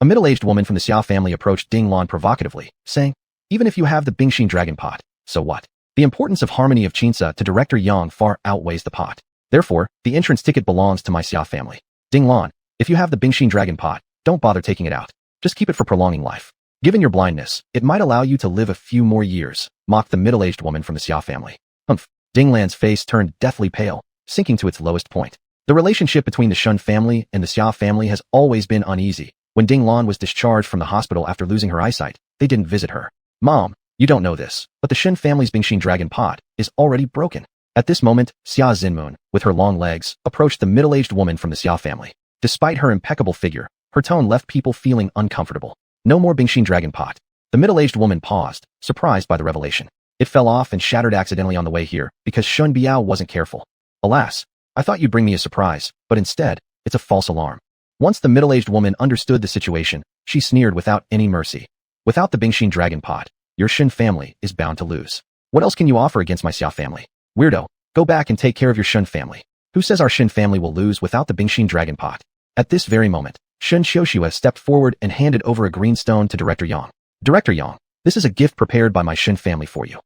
A middle-aged woman from the Xia family approached Dinglan provocatively, saying, Even if you have the Bingxin Dragon Pot, so what? The importance of harmony of qinsa to Director Yang far outweighs the pot. Therefore, the entrance ticket belongs to my Xia family. Dinglan, if you have the Bingxin Dragon Pot, don't bother taking it out. Just keep it for prolonging life. Given your blindness, it might allow you to live a few more years, mocked the middle-aged woman from the Xia family. Humph. Dinglan's face turned deathly pale, sinking to its lowest point. The relationship between the Shen family and the Xia family has always been uneasy. When Dinglan was discharged from the hospital after losing her eyesight, they didn't visit her. Mom, you don't know this, but the Shen family's Bingxin Dragon Pot is already broken. At this moment, Xia Zinmen, with her long legs, approached the middle-aged woman from the Xia family. Despite her impeccable figure, her tone left people feeling uncomfortable. No more Bingxin Dragon Pot. The middle-aged woman paused, surprised by the revelation. It fell off and shattered accidentally on the way here because Shen Biao wasn't careful. Alas, I thought you'd bring me a surprise, but instead, it's a false alarm. Once the middle-aged woman understood the situation, she sneered without any mercy. Without the Bingxin Dragon Pot, your Shen family is bound to lose. What else can you offer against my Xia family? Weirdo, go back and take care of your Shen family. Who says our Shen family will lose without the Bingxin Dragon Pot? At this very moment, Shen Xiuxue stepped forward and handed over a green stone to Director Yang. Director Yang, this is a gift prepared by my Shen family for you.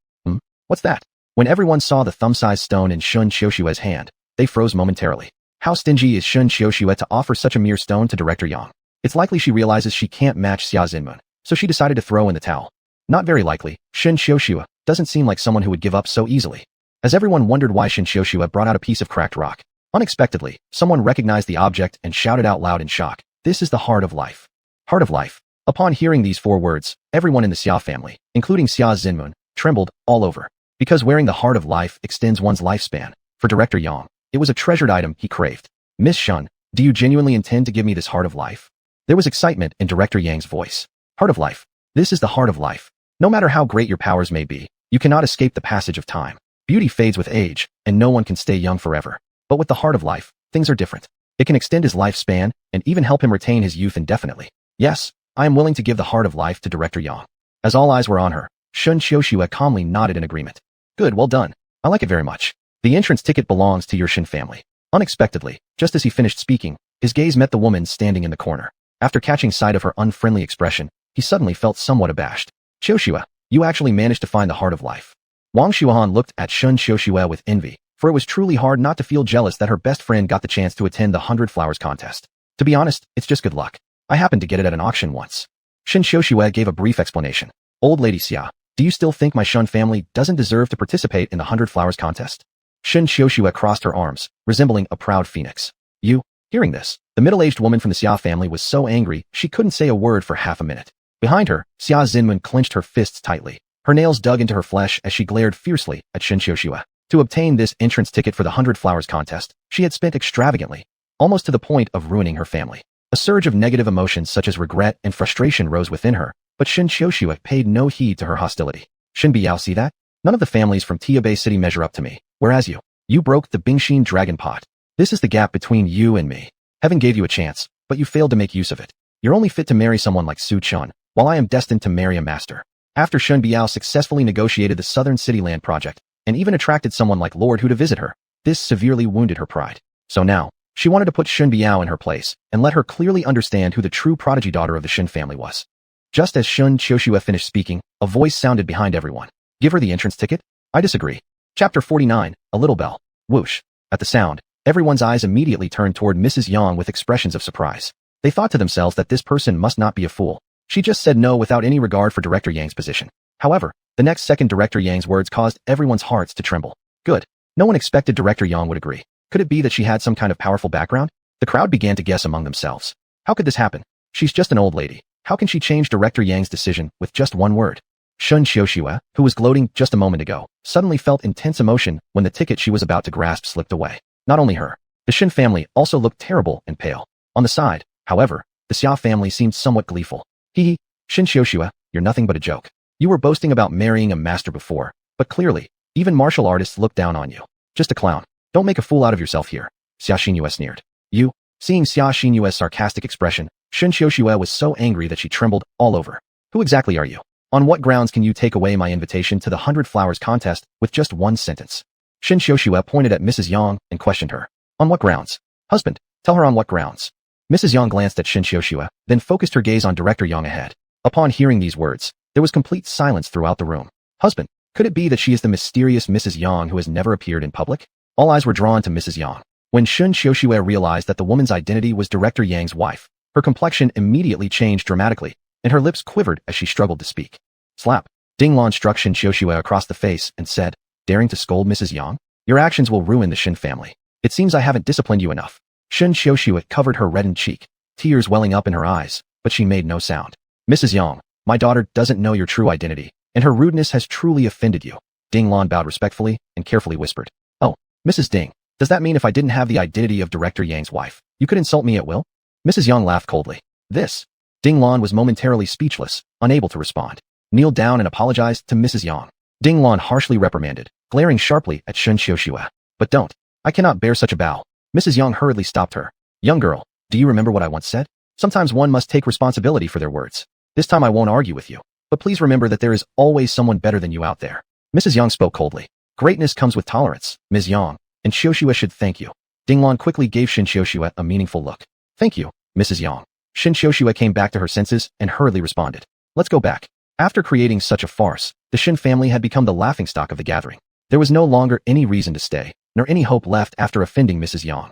What's that? When everyone saw the thumb-sized stone in Shen Xiuxue's hand, they froze momentarily. How stingy is Shen Xiuxue to offer such a mere stone to Director Yang? It's likely she realizes she can't match Xia Zinmen, so she decided to throw in the towel. Not very likely. Shen Xiuxue doesn't seem like someone who would give up so easily. As everyone wondered why Shen Xiuxue brought out a piece of cracked rock, unexpectedly, someone recognized the object and shouted out loud in shock. This is the heart of life. Heart of life. Upon hearing these 4 words, everyone in the Xia family, including Xia Zinmen, trembled all over. Because wearing the heart of life extends one's lifespan. For Director Yang, It was a treasured item he craved. Miss Shen, do you genuinely intend to give me this heart of life? There was excitement in Director Yang's voice. Heart of life. This is the heart of life. No matter how great your powers may be, you cannot escape the passage of time. Beauty fades with age, and no one can stay young forever. But with the heart of life, things are different. It can extend his lifespan, and even help him retain his youth indefinitely. Yes, I am willing to give the heart of life to Director Yang. As all eyes were on her, Shen Xiuxue calmly nodded in agreement. Good, well done. I like it very much. The entrance ticket belongs to your Shen family. Unexpectedly, just as he finished speaking, his gaze met the woman standing in the corner. After catching sight of her unfriendly expression, he suddenly felt somewhat abashed. Xiuxue, you actually managed to find the heart of life. Wang Xuanhuan looked at Shen Xiuxue with envy, for it was truly hard not to feel jealous that her best friend got the chance to attend the 100 Flowers contest. To be honest, it's just good luck. I happened to get it at an auction once. Shen Xiuxue gave a brief explanation. Old lady Xia, do you still think my Shen family doesn't deserve to participate in the 100 Flowers contest? Shen Xiuxue crossed her arms, resembling a proud phoenix. You? Hearing this, the middle-aged woman from the Xia family was so angry she couldn't say a word for half a minute. Behind her, Xia Xinwen clenched her fists tightly. Her nails dug into her flesh as she glared fiercely at Shen Xiuxue. To obtain this entrance ticket for the 100 Flowers contest, she had spent extravagantly, almost to the point of ruining her family. A surge of negative emotions such as regret and frustration rose within her, but Shen Xiuxue paid no heed to her hostility. Shen Biao, see that? None of the families from Tiabei City measure up to me, whereas you broke the Bingxin dragon pot. This is the gap between you and me. Heaven gave you a chance, but you failed to make use of it. You're only fit to marry someone like Su Chun, while I am destined to marry a master. After Shen Biao successfully negotiated the Southern City Land project, and even attracted someone like Lord Hu to visit her, this severely wounded her pride. So now, she wanted to put Shen Biao in her place, and let her clearly understand who the true prodigy daughter of the Shen family was. Just as Shen Xiuxue finished speaking, a voice sounded behind everyone. Give her the entrance ticket? I disagree. Chapter 49, A Little Bell. Whoosh. At the sound, everyone's eyes immediately turned toward Mrs. Yang with expressions of surprise. They thought to themselves that this person must not be a fool. She just said no without any regard for Director Yang's position. However, the next second Director Yang's words caused everyone's hearts to tremble. Good. No one expected Director Yang would agree. Could it be that she had some kind of powerful background? The crowd began to guess among themselves. How could this happen? She's just an old lady. How can she change Director Yang's decision with just one word? Shen Xiuxue, who was gloating just a moment ago, suddenly felt intense emotion when the ticket she was about to grasp slipped away. Not only her, the Shen family also looked terrible and pale. On the side, however, the Xia family seemed somewhat gleeful. Hee, Shen Xiuxue, you're nothing but a joke. You were boasting about marrying a master before, but clearly, even martial artists look down on you. Just a clown. Don't make a fool out of yourself here. Xia Xinyue sneered. You? Seeing Xia Xinyue's sarcastic expression, Shen Xiuxue was so angry that she trembled all over. Who exactly are you? On what grounds can you take away my invitation to the 100 Flowers contest with just one sentence? Shen Xiuxue pointed at Mrs. Yang and questioned her. On what grounds? Husband, tell her on what grounds. Mrs. Yang glanced at Shen Xiuxue, then focused her gaze on Director Yang ahead. Upon hearing these words, there was complete silence throughout the room. Husband, could it be that she is the mysterious Mrs. Yang who has never appeared in public? All eyes were drawn to Mrs. Yang. When Shen Xiuxue realized that the woman's identity was Director Yang's wife, her complexion immediately changed dramatically, and her lips quivered as she struggled to speak. Slap. Ding Lan struck Shen Xiuxue across the face and said, daring to scold Mrs. Yang? Your actions will ruin the Shen family. It seems I haven't disciplined you enough. Shen Xiuxue covered her reddened cheek, tears welling up in her eyes, but she made no sound. Mrs. Yang, my daughter doesn't know your true identity, and her rudeness has truly offended you. Ding Lan bowed respectfully and carefully whispered. Oh, Mrs. Ding, does that mean if I didn't have the identity of Director Yang's wife, you could insult me at will? Mrs. Yang laughed coldly. This. Ding Lan was momentarily speechless, unable to respond. Kneeled down and apologized to Mrs. Yang. Ding Lan harshly reprimanded, glaring sharply at Shen Xiuxue. But don't. I cannot bear such a bow. Mrs. Yang hurriedly stopped her. Young girl, do you remember what I once said? Sometimes one must take responsibility for their words. This time I won't argue with you. But please remember that there is always someone better than you out there. Mrs. Yang spoke coldly. Greatness comes with tolerance, Ms. Yang, and Xiuxue should thank you. Ding Lan quickly gave Shen Xiuxue a meaningful look. Thank you, Mrs. Yang. Shen Xiuxue came back to her senses and hurriedly responded. Let's go back. After creating such a farce, the Shen family had become the laughingstock of the gathering. There was no longer any reason to stay, nor any hope left after offending Mrs. Yang.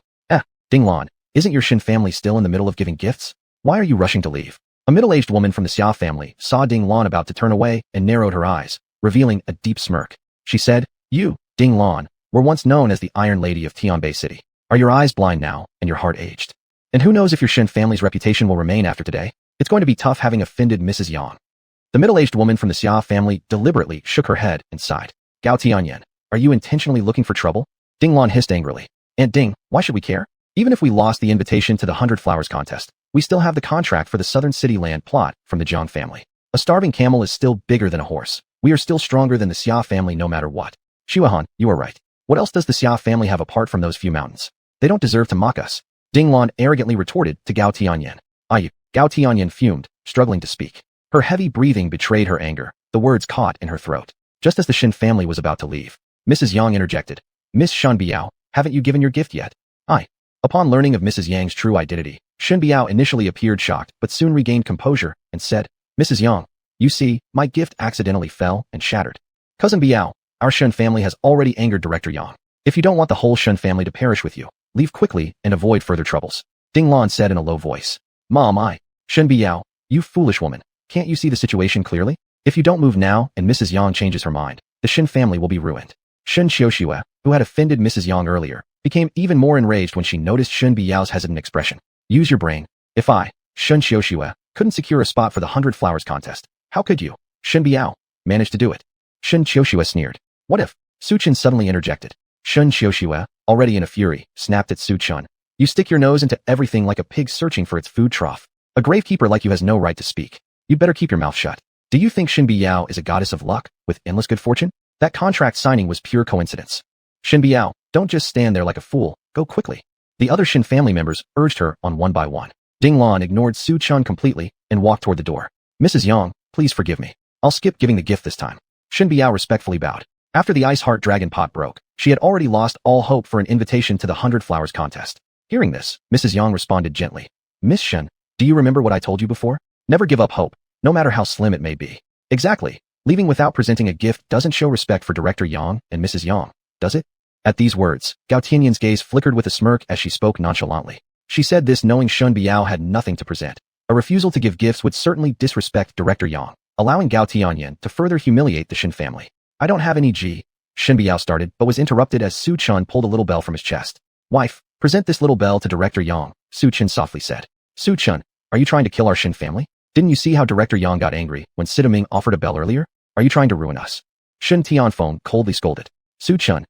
Ding Lan, isn't your Shen family still in the middle of giving gifts? Why are you rushing to leave? A middle-aged woman from the Xia family saw Ding Lan about to turn away and narrowed her eyes, revealing a deep smirk. She said, You, Ding Lan, were once known as the Iron Lady of Tianbei City. Are your eyes blind now and your heart aged? And who knows if your Shen family's reputation will remain after today? It's going to be tough having offended Mrs. Yang. The middle-aged woman from the Xia family deliberately shook her head and sighed. Gao Tianyan, are you intentionally looking for trouble? Ding Lan hissed angrily. Aunt Ding, why should we care? Even if we lost the invitation to the 100 Flowers contest, we still have the contract for the Southern City land plot from the Jiang family. A starving camel is still bigger than a horse. We are still stronger than the Xia family no matter what. Xuanhuan, you are right. What else does the Xia family have apart from those few mountains? They don't deserve to mock us. Ding Lan arrogantly retorted to Gao Tianyan. Gao Tianyan fumed, struggling to speak. Her heavy breathing betrayed her anger. The words caught in her throat. Just as the Shen family was about to leave, Mrs. Yang interjected. Miss Shen Biao, haven't you given your gift yet? Upon learning of Mrs. Yang's true identity, Shen Biao initially appeared shocked but soon regained composure and said, Mrs. Yang, you see, my gift accidentally fell and shattered. Cousin Biao, our Shen family has already angered Director Yang. If you don't want the whole Shen family to perish with you, leave quickly and avoid further troubles. Ding Lan said in a low voice. Mom, Shen Biao, you foolish woman, can't you see the situation clearly? If you don't move now and Mrs. Yang changes her mind, the Shen family will be ruined. Shen Xiuxue, who had offended Mrs. Yang earlier, became even more enraged when she noticed Shen Biao's hesitant expression. Use your brain. If I, Shen Xiuxue, couldn't secure a spot for the 100 Flowers contest, how could you, Shen Biao, manage to do it? Shen Xiuxue sneered. What if? Su Chen suddenly interjected. Shen Xiuxue, already in a fury, snapped at Su Chen. You stick your nose into everything like a pig searching for its food trough. A gravekeeper like you has no right to speak. You'd better keep your mouth shut. Do you think Shen Biao is a goddess of luck, with endless good fortune? That contract signing was pure coincidence. Shen Biao, don't just stand there like a fool, go quickly. The other Shen family members urged her on one by one. Ding Lan ignored Su Chen completely and walked toward the door. Mrs. Yang, please forgive me. I'll skip giving the gift this time. Shen Biao respectfully bowed. After the Ice Heart Dragon pot broke, she had already lost all hope for an invitation to the 100 Flowers contest. Hearing this, Mrs. Yang responded gently. Miss Shen, do you remember what I told you before? Never give up hope, no matter how slim it may be. Exactly. Leaving without presenting a gift doesn't show respect for Director Yang and Mrs. Yang, does it? At these words, Gao Tianyan's gaze flickered with a smirk as she spoke nonchalantly. She said this knowing Shen Biao had nothing to present. A refusal to give gifts would certainly disrespect Director Yang, allowing Gao Tianyan to further humiliate the Shen family. I don't have any Shen Biao started but was interrupted as Su Chen pulled a little bell from his chest. Wife, present this little bell to Director Yang, Su Chen softly said. Su Chen, are you trying to kill our Shen family? Didn't you see how Director Yang got angry when Sidaming offered a bell earlier? Are you trying to ruin us? Shen Tianfeng coldly scolded. Su Chen,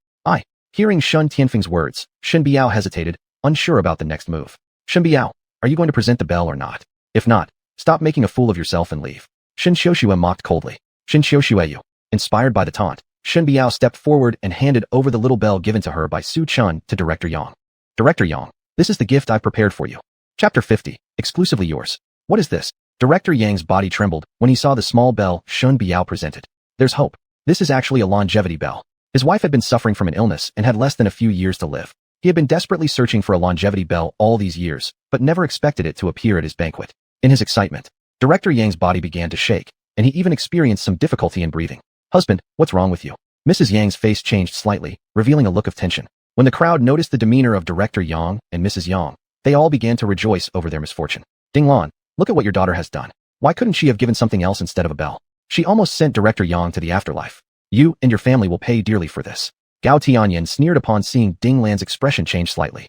Hearing Shen Tianfeng's words, Shen Biao hesitated, unsure about the next move. Shen Biao, are you going to present the bell or not? If not, stop making a fool of yourself and leave. Shen Xiuxue mocked coldly. Shen Xiuxue, inspired by the taunt, Shen Biao stepped forward and handed over the little bell given to her by Su Chen to Director Yang. Director Yang, this is the gift I've prepared for you. Chapter 50, exclusively yours. What is this? Director Yang's body trembled when he saw the small bell Shen Biao presented. There's hope. This is actually a longevity bell. His wife had been suffering from an illness and had less than a few years to live. He had been desperately searching for a longevity bell all these years, but never expected it to appear at his banquet. In his excitement, Director Yang's body began to shake, and he even experienced some difficulty in breathing. Husband, what's wrong with you? Mrs. Yang's face changed slightly, revealing a look of tension. When the crowd noticed the demeanor of Director Yang and Mrs. Yang, they all began to rejoice over their misfortune. Ding Lan, look at what your daughter has done. Why couldn't she have given something else instead of a bell? She almost sent Director Yang to the afterlife. You and your family will pay dearly for this. Gao Tianyan sneered upon seeing Ding Lan's expression change slightly.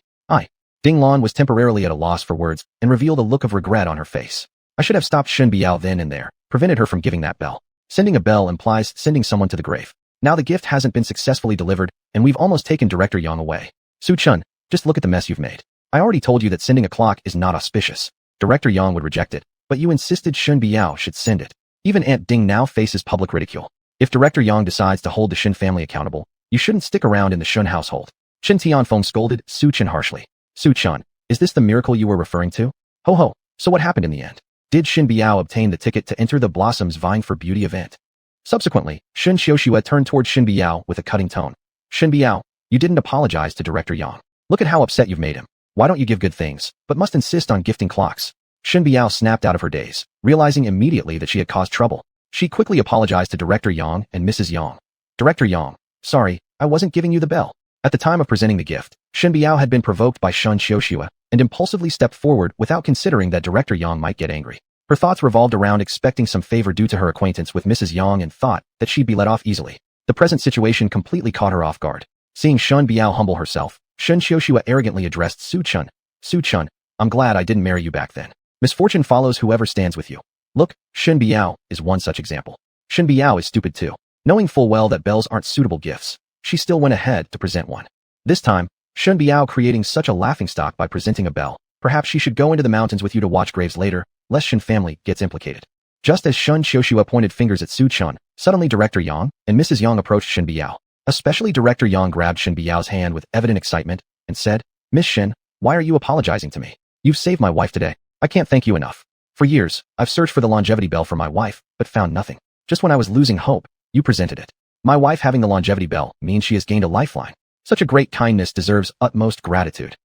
Ding Lan was temporarily at a loss for words and revealed a look of regret on her face. I should have stopped Shen Biao then and there, prevented her from giving that bell. Sending a bell implies sending someone to the grave. Now the gift hasn't been successfully delivered, and we've almost taken Director Yang away. Su Chen, just look at the mess you've made. I already told you that sending a clock is not auspicious. Director Yang would reject it, but you insisted Shen Biao should send it. Even Aunt Ding now faces public ridicule. If Director Yang decides to hold the Shen family accountable, you shouldn't stick around in the Shen household. Shen Tianfeng scolded Su Chen harshly. Su Chen, is this the miracle you were referring to? Ho ho, so what happened in the end? Did Shen Biao obtain the ticket to enter the Blossoms Vying for Beauty event? Subsequently, Shen Xiuxue turned toward Shen Biao with a cutting tone. Shen Biao, you didn't apologize to Director Yang. Look at how upset you've made him. Why don't you give good things, but must insist on gifting clocks? Shen Biao snapped out of her daze, realizing immediately that she had caused trouble. She quickly apologized to Director Yang and Mrs. Yang. Director Yang, sorry, I wasn't giving you the bell. At the time of presenting the gift, Shen Biao had been provoked by Shen Xiuxue and impulsively stepped forward without considering that Director Yang might get angry. Her thoughts revolved around expecting some favor due to her acquaintance with Mrs. Yang and thought that she'd be let off easily. The present situation completely caught her off guard. Seeing Shen Biao humble herself, Shen Xiuxue arrogantly addressed Su Chen. Su Chen, I'm glad I didn't marry you back then. Misfortune follows whoever stands with you. Look, Shen Biao is one such example. Shen Biao is stupid too. Knowing full well that bells aren't suitable gifts, she still went ahead to present one. This time, Shen Biao creating such a laughingstock by presenting a bell. Perhaps she should go into the mountains with you to watch graves later, lest Shen family gets implicated. Just as Shen Xiuxue pointed fingers at Su Chun, suddenly Director Yang and Mrs. Yang approached Shen Biao. Especially Director Yang grabbed Shen Biao's hand with evident excitement and said, "Miss Shen, why are you apologizing to me? You've saved my wife today. I can't thank you enough. For years, I've searched for the longevity bell for my wife, but found nothing. Just when I was losing hope, you presented it. My wife having the longevity bell means she has gained a lifeline. Such a great kindness deserves utmost gratitude.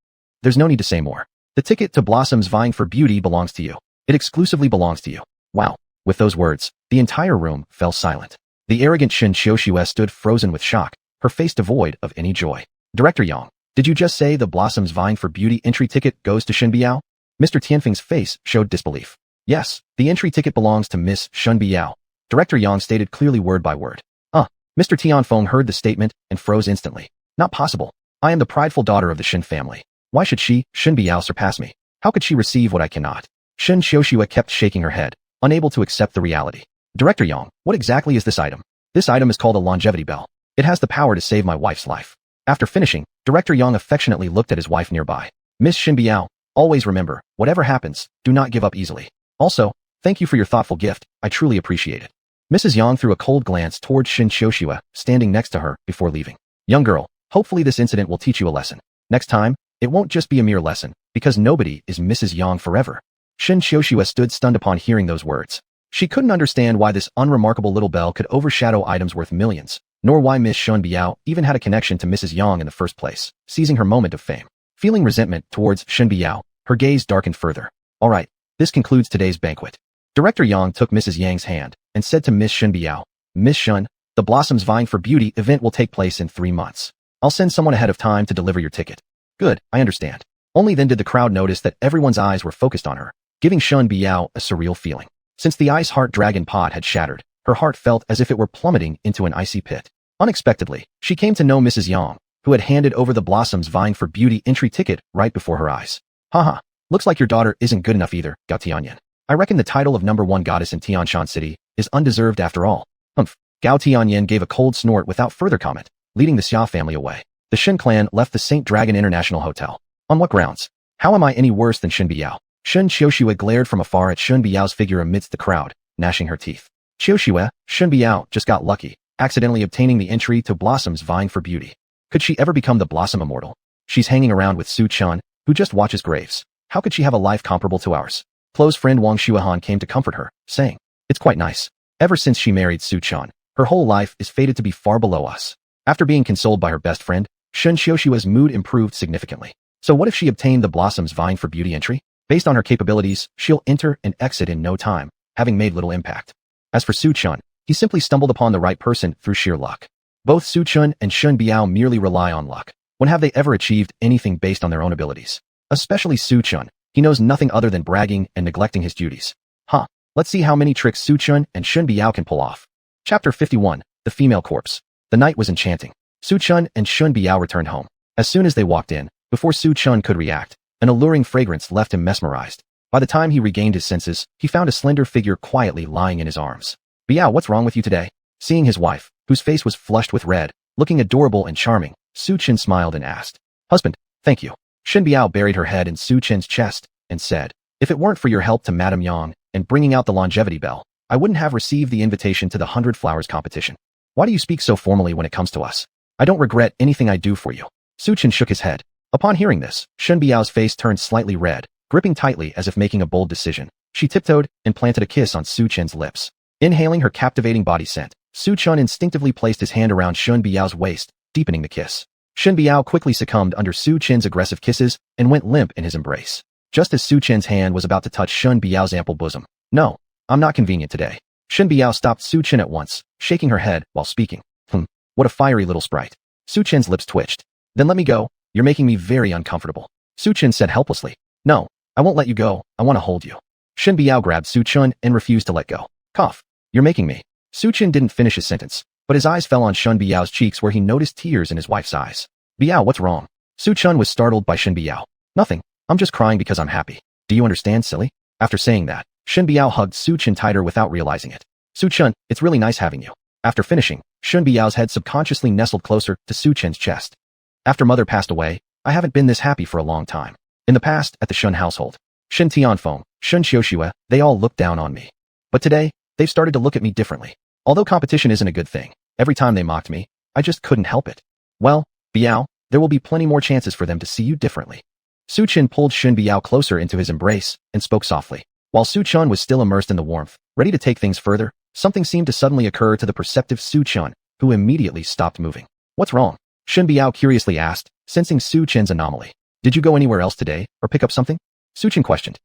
There's no need to say more. The ticket to Blossoms vying for beauty belongs to you. It exclusively belongs to you." Wow. With those words, the entire room fell silent. The arrogant Shen Xiuxue stood frozen with shock, her face devoid of any joy. Director Yang, did you just say the Blossoms vying for beauty entry ticket goes to Shen Biao? Mr. Tianfeng's face showed disbelief. Yes, the entry ticket belongs to Miss Shen Biao. Director Yang stated clearly word by word. Mr. Tianfeng heard the statement and froze instantly. Not possible. I am the prideful daughter of the Shen family. Why should she, Shen Biao, surpass me? How could she receive what I cannot? Shen Xiuxue kept shaking her head, unable to accept the reality. Director Yang, what exactly is this item? This item is called a longevity bell. It has the power to save my wife's life. After finishing, Director Yang affectionately looked at his wife nearby. Miss Shen Biao, always remember, whatever happens, do not give up easily. Also, thank you for your thoughtful gift, I truly appreciate it. Mrs. Yang threw a cold glance towards Shen Xiuxue, standing next to her, before leaving. Young girl, hopefully this incident will teach you a lesson. Next time, it won't just be a mere lesson, because nobody is Mrs. Yang forever. Shen Xiuxue stood stunned upon hearing those words. She couldn't understand why this unremarkable little bell could overshadow items worth millions, nor why Miss Shen Biao even had a connection to Mrs. Yang in the first place, seizing her moment of fame. Feeling resentment towards Shen Biao, her gaze darkened further. Alright, this concludes today's banquet. Director Yang took Mrs. Yang's hand and said to Miss Shen Biao, Miss Shen, the Blossoms Vying for Beauty event will take place in 3 months. I'll send someone ahead of time to deliver your ticket. Good, I understand. Only then did the crowd notice that everyone's eyes were focused on her, giving Shen Biao a surreal feeling. Since the ice heart dragon pot had shattered, her heart felt as if it were plummeting into an icy pit. Unexpectedly, she came to know Mrs. Yang, who had handed over the Blossoms Vying for Beauty entry ticket right before her eyes. Haha, looks like your daughter isn't good enough either, Gao Tianyan. I reckon the title of #1 goddess in Tianshan City is undeserved after all. Gao Tianyan gave a cold snort without further comment, leading the Xia family away. The Shen clan left the St. Dragon International Hotel. On what grounds? How am I any worse than Shen Biao? Shen Xiuxue glared from afar at Shen Biao's figure amidst the crowd, gnashing her teeth. Xiuxue, Shen Biao just got lucky, accidentally obtaining the entry to Blossoms Vying for Beauty. Could she ever become the Blossom Immortal? She's hanging around with Su Chun, who just watches graves. How could she have a life comparable to ours? Close friend Wang Xuanhuan came to comfort her, saying, It's quite nice. Ever since she married Su Chun, her whole life is fated to be far below us. After being consoled by her best friend, Shen Xiuxue's mood improved significantly. So what if she obtained the Blossoms Vying for Beauty entry? Based on her capabilities, she'll enter and exit in no time, having made little impact. As for Su Chun, he simply stumbled upon the right person through sheer luck. Both Su Chun and Shen Biao merely rely on luck. When have they ever achieved anything based on their own abilities? Especially Su Chun. He knows nothing other than bragging and neglecting his duties. Let's see how many tricks Su Chun and Shen Biao can pull off. Chapter 51, The Female Corpse. The night was enchanting. Su Chun and Shen Biao returned home. As soon as they walked in, before Su Chun could react, an alluring fragrance left him mesmerized. By the time he regained his senses, he found a slender figure quietly lying in his arms. Biao, what's wrong with you today? Seeing his wife, whose face was flushed with red, looking adorable and charming, Su Chun smiled and asked, Husband, thank you. Shen Biao buried her head in Su Chun's chest and said, If it weren't for your help to Madame Yang and bringing out the longevity bell, I wouldn't have received the invitation to the 100 Flowers competition. Why do you speak so formally when it comes to us? I don't regret anything I do for you. Su Chun shook his head. Upon hearing this, Shen Biao's face turned slightly red, gripping tightly as if making a bold decision. She tiptoed and planted a kiss on Su Chun's lips. Inhaling her captivating body scent, Su Chun instinctively placed his hand around Shen Biao's waist, deepening the kiss. Shen Biao quickly succumbed under Su Chun's aggressive kisses and went limp in his embrace. Just as Su Chun's hand was about to touch Shen Biao's ample bosom. No, I'm not convenient today. Shen Biao stopped Su Chun at once, shaking her head while speaking. What a fiery little sprite. Su Chun's lips twitched. Then let me go. You're making me very uncomfortable. Su Chun said helplessly. No, I won't let you go. I want to hold you. Shen Biao grabbed Su Chun and refused to let go. Cough. You're making me. Su Chun didn't finish his sentence, but his eyes fell on Shen Biao's cheeks where he noticed tears in his wife's eyes. Biao, what's wrong? Su Chun was startled by Shen Biao. Nothing. I'm just crying because I'm happy. Do you understand, silly? After saying that, Shen Biao hugged Su Chun tighter without realizing it. Su Chun, it's really nice having you. After finishing, Shen Biao's head subconsciously nestled closer to Su Chun's chest. After mother passed away, I haven't been this happy for a long time. In the past, at the Shen household, Shen Tianfeng, Shen Xiuxue, they all looked down on me. But today, they've started to look at me differently. Although competition isn't a good thing, every time they mocked me, I just couldn't help it. Well, Biao, there will be plenty more chances for them to see you differently. Su Chen pulled Shen Biao closer into his embrace and spoke softly. While Su Chen was still immersed in the warmth, ready to take things further, something seemed to suddenly occur to the perceptive Su Chen, who immediately stopped moving. What's wrong? Shen Biao curiously asked, sensing Su Chen's anomaly. Did you go anywhere else today, or pick up something? Su Chen questioned.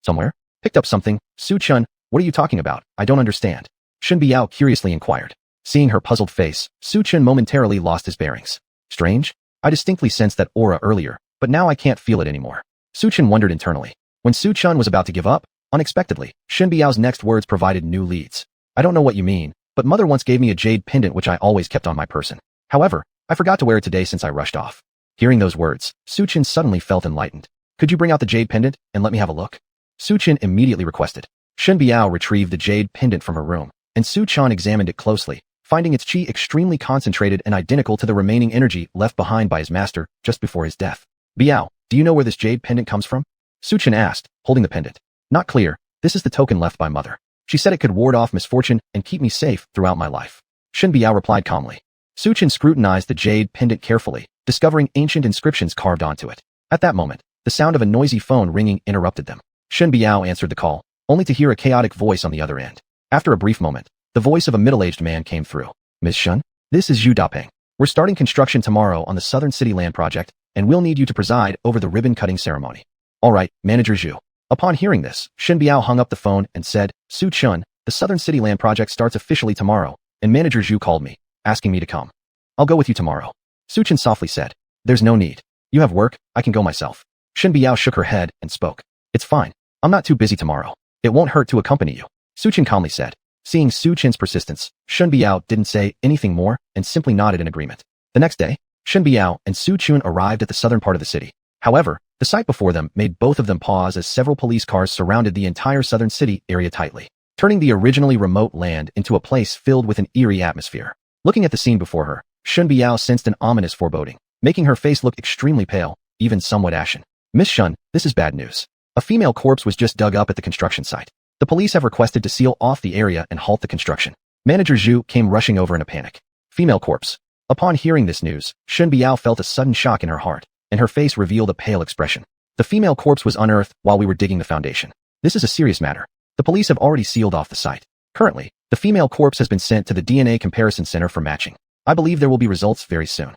Somewhere? Picked up something? Su Chen, what are you talking about? I don't understand. Shen Biao curiously inquired. Seeing her puzzled face, Su Chen momentarily lost his bearings. Strange? I distinctly sensed that aura earlier, but now I can't feel it anymore. Su Chen wondered internally. When Su Chen was about to give up, unexpectedly, Shen Biao's next words provided new leads. I don't know what you mean, but mother once gave me a jade pendant which I always kept on my person. However, I forgot to wear it today since I rushed off. Hearing those words, Su Chen suddenly felt enlightened. Could you bring out the jade pendant and let me have a look? Su Chen immediately requested. Shen Biao retrieved the jade pendant from her room, and Su Chen examined it closely, finding its qi extremely concentrated and identical to the remaining energy left behind by his master just before his death. Biao, do you know where this jade pendant comes from? Su Chen asked, holding the pendant. Not clear. This is the token left by mother. She said it could ward off misfortune and keep me safe throughout my life. Shen Biao replied calmly. Su Chen scrutinized the jade pendant carefully, discovering ancient inscriptions carved onto it. At that moment, the sound of a noisy phone ringing interrupted them. Shen Biao answered the call, only to hear a chaotic voice on the other end. After a brief moment, the voice of a middle-aged man came through. Ms. Shen, this is Zhu Dapeng. We're starting construction tomorrow on the Southern City Land project, and we'll need you to preside over the ribbon-cutting ceremony. All right, Manager Zhu. Upon hearing this, Shen Biao hung up the phone and said, Su Chen, the Southern City Land project starts officially tomorrow, and Manager Zhu called me, asking me to come. I'll go with you tomorrow. Su Chen softly said, there's no need. You have work, I can go myself. Shen Biao shook her head and spoke. It's fine. I'm not too busy tomorrow. It won't hurt to accompany you. Su Chen calmly said. Seeing Su Chen's persistence, Shen Biao didn't say anything more and simply nodded in agreement. The next day, Shen Biao and Su Chen arrived at the southern part of the city. However, the sight before them made both of them pause as several police cars surrounded the entire southern city area tightly, turning the originally remote land into a place filled with an eerie atmosphere. Looking at the scene before her, Shen Biao sensed an ominous foreboding, making her face look extremely pale, even somewhat ashen. Miss Shen, this is bad news. A female corpse was just dug up at the construction site. The police have requested to seal off the area and halt the construction. Manager Zhu came rushing over in a panic. Female corpse. Upon hearing this news, Shen Biao felt a sudden shock in her heart, and her face revealed a pale expression. The female corpse was unearthed while we were digging the foundation. This is a serious matter. The police have already sealed off the site. Currently, the female corpse has been sent to the DNA comparison center for matching. I believe there will be results very soon.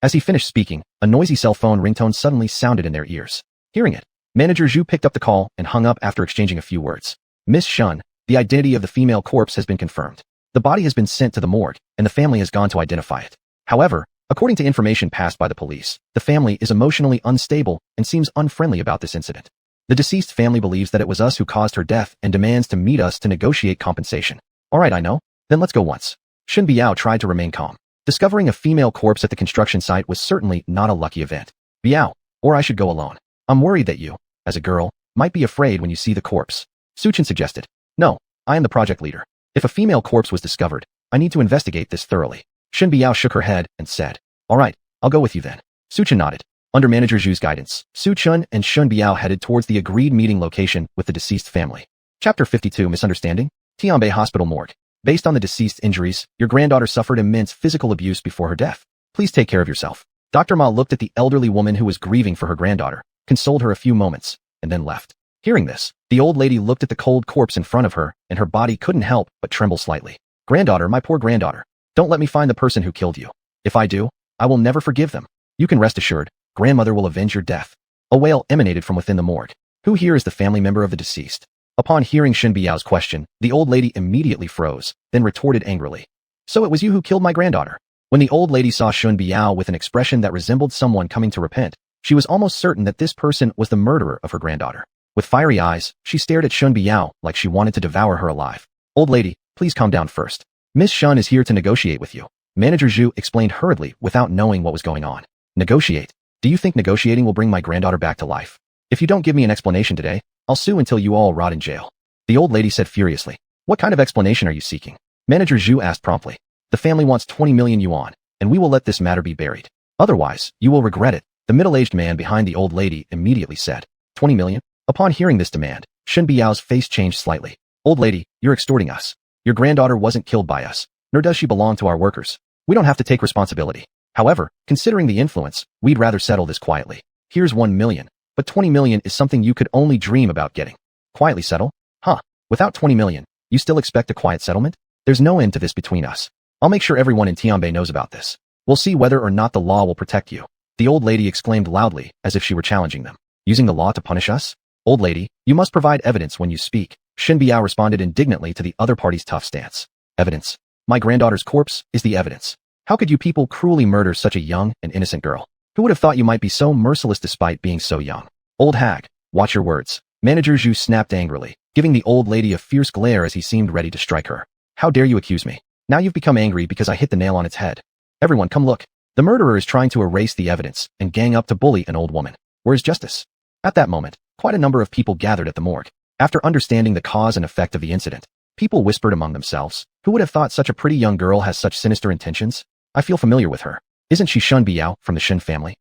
As he finished speaking, a noisy cell phone ringtone suddenly sounded in their ears. Hearing it, Manager Zhu picked up the call and hung up after exchanging a few words. Miss Shen, the identity of the female corpse has been confirmed. The body has been sent to the morgue, and the family has gone to identify it. However, according to information passed by the police, the family is emotionally unstable and seems unfriendly about this incident. The deceased family believes that it was us who caused her death and demands to meet us to negotiate compensation. All right, I know. Then let's go once. Shen Biao tried to remain calm. Discovering a female corpse at the construction site was certainly not a lucky event. Biao, or I should go alone. I'm worried that you, as a girl, might be afraid when you see the corpse. Su Chen suggested. No, I am the project leader. If a female corpse was discovered, I need to investigate this thoroughly. Shen Biao shook her head and said, all right, I'll go with you then. Su Chen nodded. Under Manager Zhu's guidance, Su Chen and Shen Biao headed towards the agreed meeting location with the deceased family. Chapter 52 Misunderstanding? Tianbei Hospital Morgue. Based on the deceased's injuries, your granddaughter suffered immense physical abuse before her death. Please take care of yourself. Dr. Ma looked at the elderly woman who was grieving for her granddaughter, consoled her a few moments, and then left. Hearing this, the old lady looked at the cold corpse in front of her, and her body couldn't help but tremble slightly. Granddaughter, my poor granddaughter. Don't let me find the person who killed you. If I do, I will never forgive them. You can rest assured, grandmother will avenge your death. A wail emanated from within the morgue. Who here is the family member of the deceased? Upon hearing Shen Biao's question, the old lady immediately froze, then retorted angrily. So it was you who killed my granddaughter. When the old lady saw Shen Biao with an expression that resembled someone coming to repent, she was almost certain that this person was the murderer of her granddaughter. With fiery eyes, she stared at Shen Biao like she wanted to devour her alive. Old lady, please calm down first. Miss Shen is here to negotiate with you. Manager Zhu explained hurriedly without knowing what was going on. Negotiate? Do you think negotiating will bring my granddaughter back to life? If you don't give me an explanation today, I'll sue until you all rot in jail. The old lady said furiously. What kind of explanation are you seeking? Manager Zhu asked promptly. The family wants 20 million yuan, and we will let this matter be buried. Otherwise, you will regret it. The middle-aged man behind the old lady immediately said, 20 million? Upon hearing this demand, Shen Biao's face changed slightly. Old lady, you're extorting us. Your granddaughter wasn't killed by us, nor does she belong to our workers. We don't have to take responsibility. However, considering the influence, we'd rather settle this quietly. Here's 1 million, but 20 million is something you could only dream about getting. Quietly settle? Huh, without 20 million, you still expect a quiet settlement? There's no end to this between us. I'll make sure everyone in Tianbei knows about this. We'll see whether or not the law will protect you. The old lady exclaimed loudly, as if she were challenging them. Using the law to punish us? Old lady, you must provide evidence when you speak. Shen Biao responded indignantly to the other party's tough stance. Evidence? My granddaughter's corpse is the evidence. How could you people cruelly murder such a young and innocent girl? Who would have thought you might be so merciless despite being so young? Old hag, watch your words. Manager Zhu snapped angrily, giving the old lady a fierce glare as he seemed ready to strike her. How dare you accuse me? Now you've become angry because I hit the nail on its head. Everyone come look. The murderer is trying to erase the evidence and gang up to bully an old woman. Where is justice? At that moment, quite a number of people gathered at the morgue. After understanding the cause and effect of the incident, people whispered among themselves, who would have thought such a pretty young girl has such sinister intentions? I feel familiar with her. Isn't she Shen Biao from the Shen family?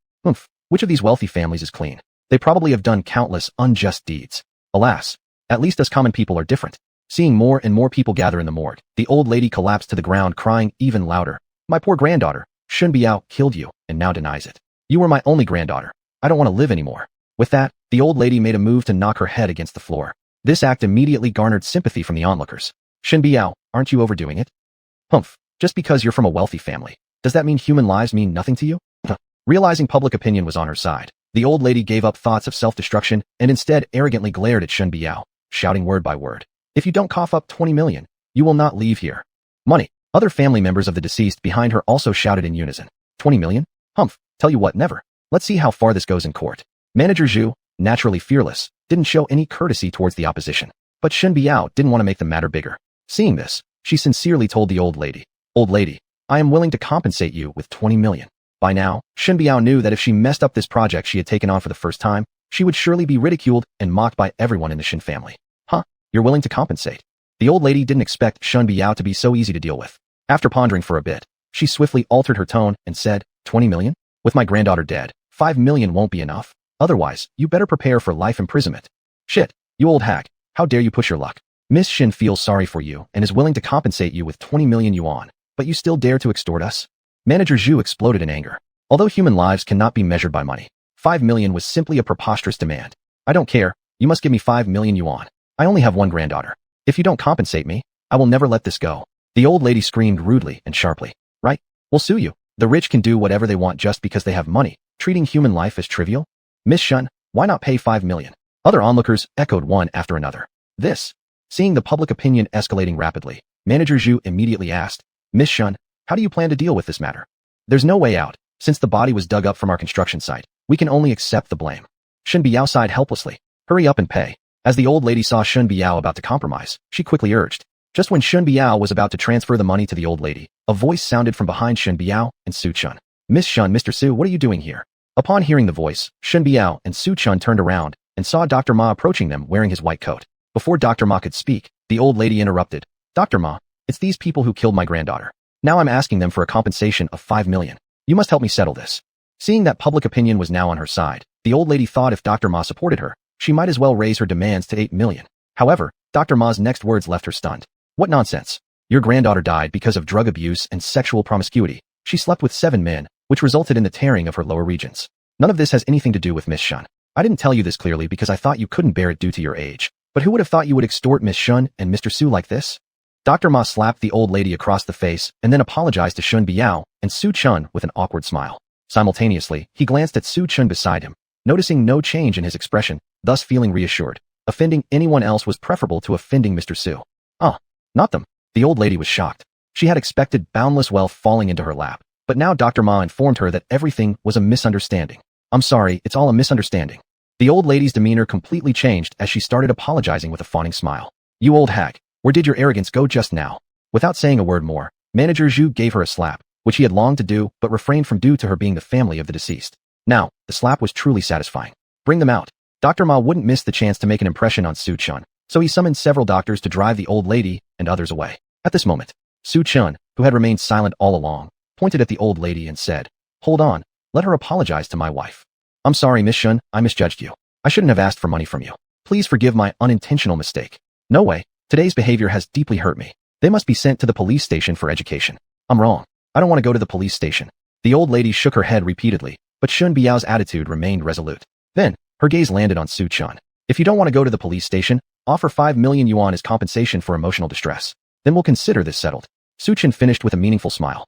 Which of these wealthy families is clean? They probably have done countless unjust deeds. Alas, at least us common people are different. Seeing more and more people gather in the morgue, the old lady collapsed to the ground crying even louder. My poor granddaughter, Shen Biao killed you and now denies it. You were my only granddaughter. I don't want to live anymore. With that, the old lady made a move to knock her head against the floor. This act immediately garnered sympathy from the onlookers. Shen Biao, aren't you overdoing it? Just because you're from a wealthy family, does that mean human lives mean nothing to you? Realizing public opinion was on her side, the old lady gave up thoughts of self-destruction and instead arrogantly glared at Shen Biao, shouting word by word. If you don't cough up 20 million, you will not leave here. Money. Other family members of the deceased behind her also shouted in unison. 20 million? Tell you what, never. Let's see how far this goes in court. Manager Zhu, naturally fearless, didn't show any courtesy towards the opposition. But Shen Biao didn't want to make the matter bigger. Seeing this, she sincerely told the old lady, Old lady, I am willing to compensate you with 20 million. By now, Shen Biao knew that if she messed up this project she had taken on for the first time, she would surely be ridiculed and mocked by everyone in the Shen family. You're willing to compensate? The old lady didn't expect Shen Biao to be so easy to deal with. After pondering for a bit, she swiftly altered her tone and said, 20 million? With my granddaughter dead, 5 million won't be enough. Otherwise, you better prepare for life imprisonment. Shit, you old hack, how dare you push your luck? Miss Shen feels sorry for you and is willing to compensate you with 20 million yuan, but you still dare to extort us? Manager Zhu exploded in anger. Although human lives cannot be measured by money, 5 million was simply a preposterous demand. I don't care, you must give me 5 million yuan. I only have one granddaughter. If you don't compensate me, I will never let this go. The old lady screamed rudely and sharply. Right? We'll sue you. The rich can do whatever they want just because they have money, treating human life as trivial? Miss Shen, why not pay 5 million? Other onlookers echoed one after another. Seeing the public opinion escalating rapidly, Manager Zhu immediately asked, Miss Shen, how do you plan to deal with this matter? There's no way out. Since the body was dug up from our construction site, we can only accept the blame. Shen Biao sighed helplessly. Hurry up and pay. As the old lady saw Shen Biao about to compromise, she quickly urged. Just when Shen Biao was about to transfer the money to the old lady, a voice sounded from behind Shen Biao and Su Chun. Miss Shen, Mr. Su, what are you doing here? Upon hearing the voice, Shen Biao and Su Chun turned around and saw Dr. Ma approaching them wearing his white coat. Before Dr. Ma could speak, the old lady interrupted. Dr. Ma, it's these people who killed my granddaughter. Now I'm asking them for a compensation of 5 million. You must help me settle this. Seeing that public opinion was now on her side, the old lady thought if Dr. Ma supported her, she might as well raise her demands to 8 million. However, Dr. Ma's next words left her stunned. What nonsense. Your granddaughter died because of drug abuse and sexual promiscuity. She slept with 7 men, which resulted in the tearing of her lower regions. None of this has anything to do with Miss Shen. I didn't tell you this clearly because I thought you couldn't bear it due to your age. But who would have thought you would extort Miss Shen and Mr. Su like this? Dr. Ma slapped the old lady across the face and then apologized to Shen Biao and Su Chun with an awkward smile. Simultaneously, he glanced at Su Chun beside him, noticing no change in his expression, thus feeling reassured. Offending anyone else was preferable to offending Mr. Su. Not them. The old lady was shocked. She had expected boundless wealth falling into her lap, but now Dr. Ma informed her that everything was a misunderstanding. I'm sorry, it's all a misunderstanding. The old lady's demeanor completely changed as she started apologizing with a fawning smile. You old hag, where did your arrogance go just now? Without saying a word more, Manager Zhu gave her a slap, which he had longed to do but refrained from due to her being the family of the deceased. Now, the slap was truly satisfying. Bring them out. Dr. Ma wouldn't miss the chance to make an impression on Su Chun, so he summoned several doctors to drive the old lady and others away. At this moment, Su Chun, who had remained silent all along, pointed at the old lady and said, Hold on, let her apologize to my wife. I'm sorry, Miss Shen, I misjudged you. I shouldn't have asked for money from you. Please forgive my unintentional mistake. No way. Today's behavior has deeply hurt me. They must be sent to the police station for education. I'm wrong. I don't want to go to the police station. The old lady shook her head repeatedly, but Shen Biao's attitude remained resolute. Then, her gaze landed on Su Chun. If you don't want to go to the police station, offer 5 million yuan as compensation for emotional distress. Then we'll consider this settled. Su Chun finished with a meaningful smile.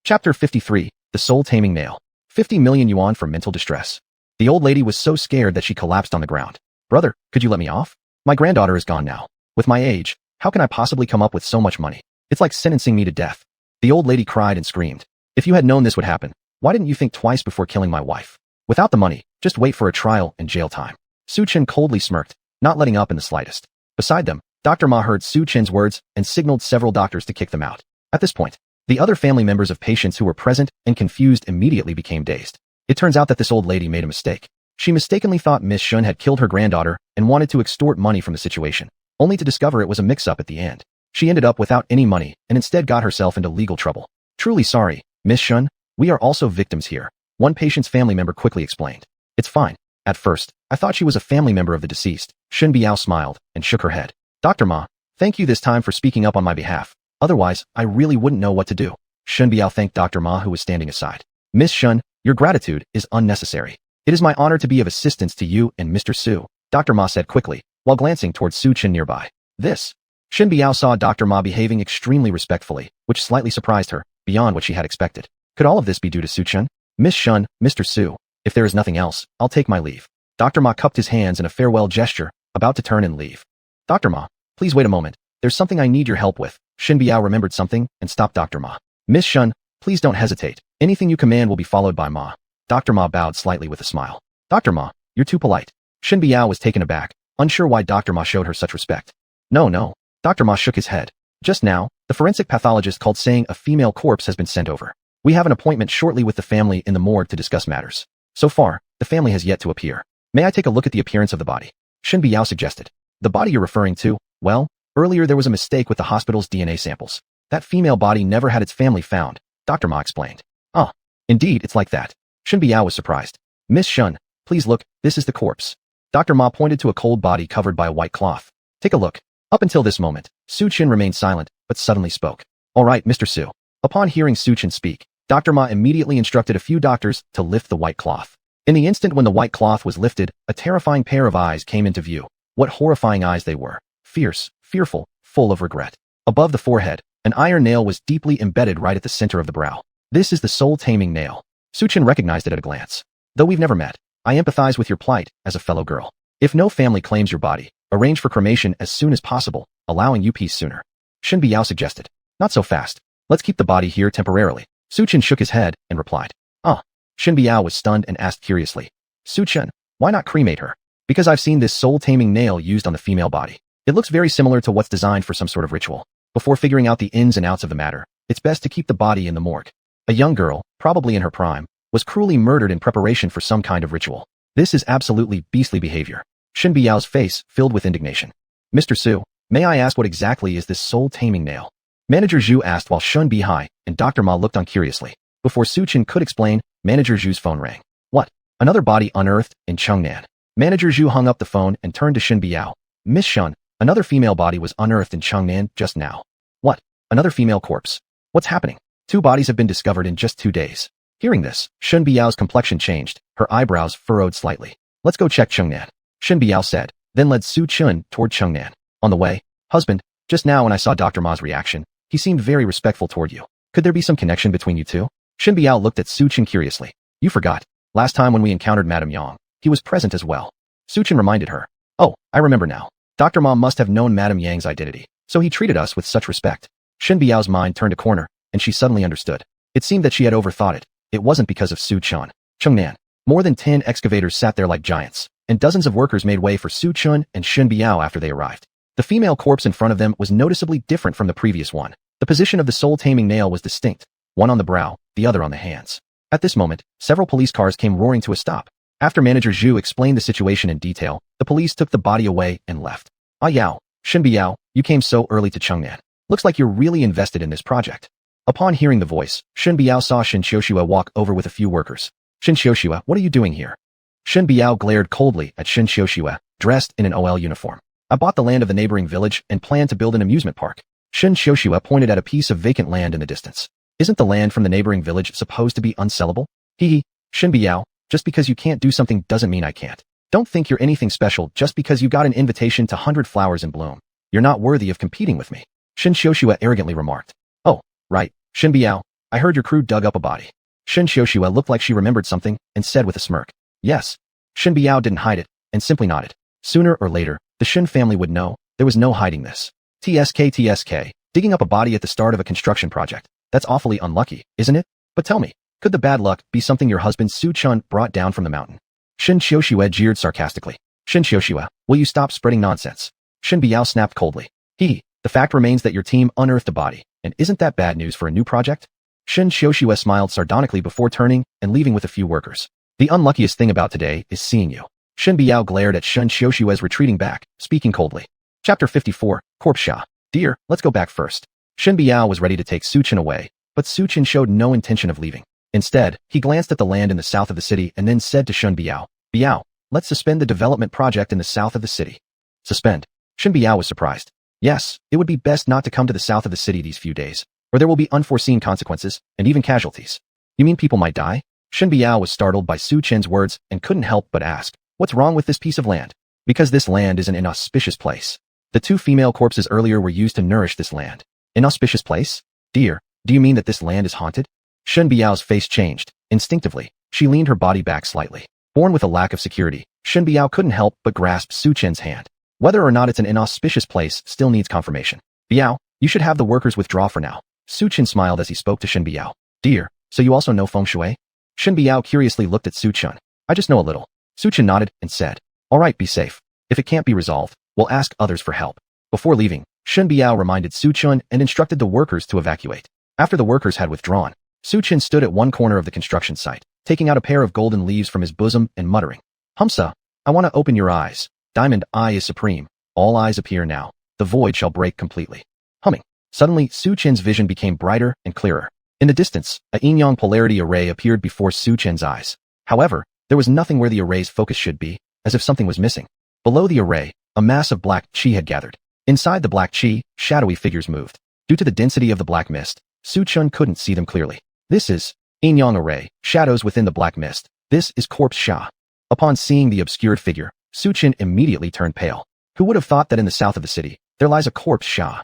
Chapter 53, The Soul-Taming Nail. 50 million yuan for mental distress. The old lady was so scared that she collapsed on the ground. Brother, could you let me off? My granddaughter is gone now. With my age, how can I possibly come up with so much money? It's like sentencing me to death. The old lady cried and screamed. If you had known this would happen, why didn't you think twice before killing my wife? Without the money, just wait for a trial and jail time. Su Chen coldly smirked, not letting up in the slightest. Beside them, Dr. Ma heard Su Chen's words and signaled several doctors to kick them out. At this point, the other family members of patients who were present and confused immediately became dazed. It turns out that this old lady made a mistake. She mistakenly thought Miss Shen had killed her granddaughter and wanted to extort money from the situation, only to discover it was a mix-up at the end. She ended up without any money and instead got herself into legal trouble. Truly sorry, Miss Shen, we are also victims here, one patient's family member quickly explained. It's fine. At first, I thought she was a family member of the deceased. Shen Biao smiled and shook her head. Dr. Ma, thank you this time for speaking up on my behalf. Otherwise, I really wouldn't know what to do. Shen Biao thanked Dr. Ma, who was standing aside. Miss Shen, your gratitude is unnecessary. It is my honor to be of assistance to you and Mr. Su, Dr. Ma said quickly, while glancing towards Su Chen nearby. This. Shen Biao saw Dr. Ma behaving extremely respectfully, which slightly surprised her, beyond what she had expected. Could all of this be due to Su Chen? Miss Shen, Mr. Su, if there is nothing else, I'll take my leave. Dr. Ma cupped his hands in a farewell gesture, about to turn and leave. Dr. Ma, please wait a moment. There's something I need your help with. Shen Biao remembered something and stopped Dr. Ma. Miss Shen, please don't hesitate. Anything you command will be followed by Ma. Dr. Ma bowed slightly with a smile. Dr. Ma, you're too polite. Shen Biao was taken aback, unsure why Dr. Ma showed her such respect. No. Dr. Ma shook his head. Just now, the forensic pathologist called saying a female corpse has been sent over. We have an appointment shortly with the family in the morgue to discuss matters. So far, the family has yet to appear. May I take a look at the appearance of the body? Shen Biao suggested. The body you're referring to? Well, earlier there was a mistake with the hospital's DNA samples. That female body never had its family found, Dr. Ma explained. Ah, indeed, it's like that. Shen Biao was surprised. Miss Shen, please look, this is the corpse. Dr. Ma pointed to a cold body covered by a white cloth. Take a look. Up until this moment, Su Chen remained silent, but suddenly spoke. All right, Mr. Su. Upon hearing Su Chen speak, Dr. Ma immediately instructed a few doctors to lift the white cloth. In the instant when the white cloth was lifted, a terrifying pair of eyes came into view. What horrifying eyes they were. Fierce, fearful, full of regret. Above the forehead, an iron nail was deeply embedded right at the center of the brow. This is the soul-taming nail. Su Chen recognized it at a glance. Though we've never met, I empathize with your plight as a fellow girl. If no family claims your body, arrange for cremation as soon as possible, allowing you peace sooner. Shen Biao suggested. Not so fast. Let's keep the body here temporarily. Su Chen shook his head and replied. Ah. Shen Biao was stunned and asked curiously. Su Chen, why not cremate her? Because I've seen this soul-taming nail used on the female body. It looks very similar to what's designed for some sort of ritual. Before figuring out the ins and outs of the matter, it's best to keep the body in the morgue. A young girl, probably in her prime, was cruelly murdered in preparation for some kind of ritual. This is absolutely beastly behavior. Shen Biao's face filled with indignation. Mr. Su, may I ask what exactly is this soul-taming nail? Manager Zhu asked while Shen Bihai and Dr. Ma looked on curiously. Before Su Chen could explain, Manager Zhu's phone rang. What? Another body unearthed in Chengnan. Manager Zhu hung up the phone and turned to Shen Biao. Miss Shen, another female body was unearthed in Chengnan just now. What? Another female corpse? What's happening? 2 bodies have been discovered in just 2 days. Hearing this, Shen Biao's complexion changed, her eyebrows furrowed slightly. Let's go check Chengnan, Shen Biao said, then led Su Chen toward Chengnan. On the way, husband, just now when I saw Dr. Ma's reaction, he seemed very respectful toward you. Could there be some connection between you two? Shen Biao looked at Su Chen curiously. You forgot. Last time when we encountered Madame Yang, he was present as well. Su Chen reminded her. Oh, I remember now. Dr. Ma must have known Madame Yang's identity, so he treated us with such respect. Shen Biao's mind turned a corner, and she suddenly understood. It seemed that she had overthought it. It wasn't because of Su Chen. Chengnan. More than 10 excavators sat there like giants, and dozens of workers made way for Su Chen and Shen Biao after they arrived. The female corpse in front of them was noticeably different from the previous one. The position of the soul-taming nail was distinct, one on the brow, the other on the hands. At this moment, several police cars came roaring to a stop. After Manager Zhu explained the situation in detail, the police took the body away and left. Ah Yao, Shen Biao, you came so early to Chengnan. Looks like you're really invested in this project. Upon hearing the voice, Shen Biao saw Shen Xiuxua walk over with a few workers. Shen Xiuxua, what are you doing here? Shen Biao glared coldly at Shen Xiuxue, dressed in an OL uniform. I bought the land of the neighboring village and planned to build an amusement park. Shen Xiuxue pointed at a piece of vacant land in the distance. Isn't the land from the neighboring village supposed to be unsellable? Hee. Shen Biao, just because you can't do something doesn't mean I can't. Don't think you're anything special just because you got an invitation to 100 flowers in bloom. You're not worthy of competing with me. Shen Xiuxue arrogantly remarked. Oh, right, Shen Biao, I heard your crew dug up a body. Shen Xiuxue looked like she remembered something and said with a smirk. Yes. Shen Biao didn't hide it and simply nodded. Sooner or later, the Shen family would know. There was no hiding this. TSK, digging up a body at the start of a construction project. That's awfully unlucky, isn't it? But tell me, could the bad luck be something your husband Su Chun brought down from the mountain? Shen Xiuxue jeered sarcastically. Shen Xiuxue, will you stop spreading nonsense? Shen Biao snapped coldly. The fact remains that your team unearthed a body, and isn't that bad news for a new project? Shen Xiuxue smiled sardonically before turning and leaving with a few workers. The unluckiest thing about today is seeing you. Shen Biao glared at Shen Xiuxue's retreating back, speaking coldly. Chapter 54, Corpse Sha. Dear, let's go back first. Shen Biao was ready to take Su Chen away, but Su Chen showed no intention of leaving. Instead, he glanced at the land in the south of the city and then said to Shen Biao, Biao, let's suspend the development project in the south of the city. Suspend? Shen Biao was surprised. Yes, it would be best not to come to the south of the city these few days, or there will be unforeseen consequences, and even casualties. You mean people might die? Shen Biao was startled by Su Chen's words and couldn't help but ask, what's wrong with this piece of land? Because this land is an inauspicious place. The 2 female corpses earlier were used to nourish this land. Inauspicious place? Dear, do you mean that this land is haunted? Shen Biao's face changed. Instinctively, she leaned her body back slightly. Born with a lack of security, Shen Biao couldn't help but grasp Su Chen's hand. Whether or not it's an inauspicious place still needs confirmation. Biao, you should have the workers withdraw for now. Su Chen smiled as he spoke to Shen Biao. Dear, so you also know feng shui? Shen Biao curiously looked at Su Chen. I just know a little. Su Chen nodded and said, all right, be safe. If it can't be resolved, we'll ask others for help. Before leaving, Shen Biao reminded Su Chen and instructed the workers to evacuate. After the workers had withdrawn, Su Chen stood at one corner of the construction site, taking out a pair of golden leaves from his bosom and muttering, Humsa, I want to open your eyes. Diamond Eye is supreme. All eyes appear now. The void shall break completely. Humming. Suddenly, Su Chen's vision became brighter and clearer. In the distance, a yin-yang polarity array appeared before Su Chen's eyes. However, there was nothing where the array's focus should be, as if something was missing. Below the array, a mass of black qi had gathered. Inside the black qi, shadowy figures moved. Due to the density of the black mist, Su Chen couldn't see them clearly. This is yin-yang array, shadows within the black mist. This is Corpse Sha. Upon seeing the obscured figure, Su Chen immediately turned pale. Who would have thought that in the south of the city, there lies a Corpse Sha?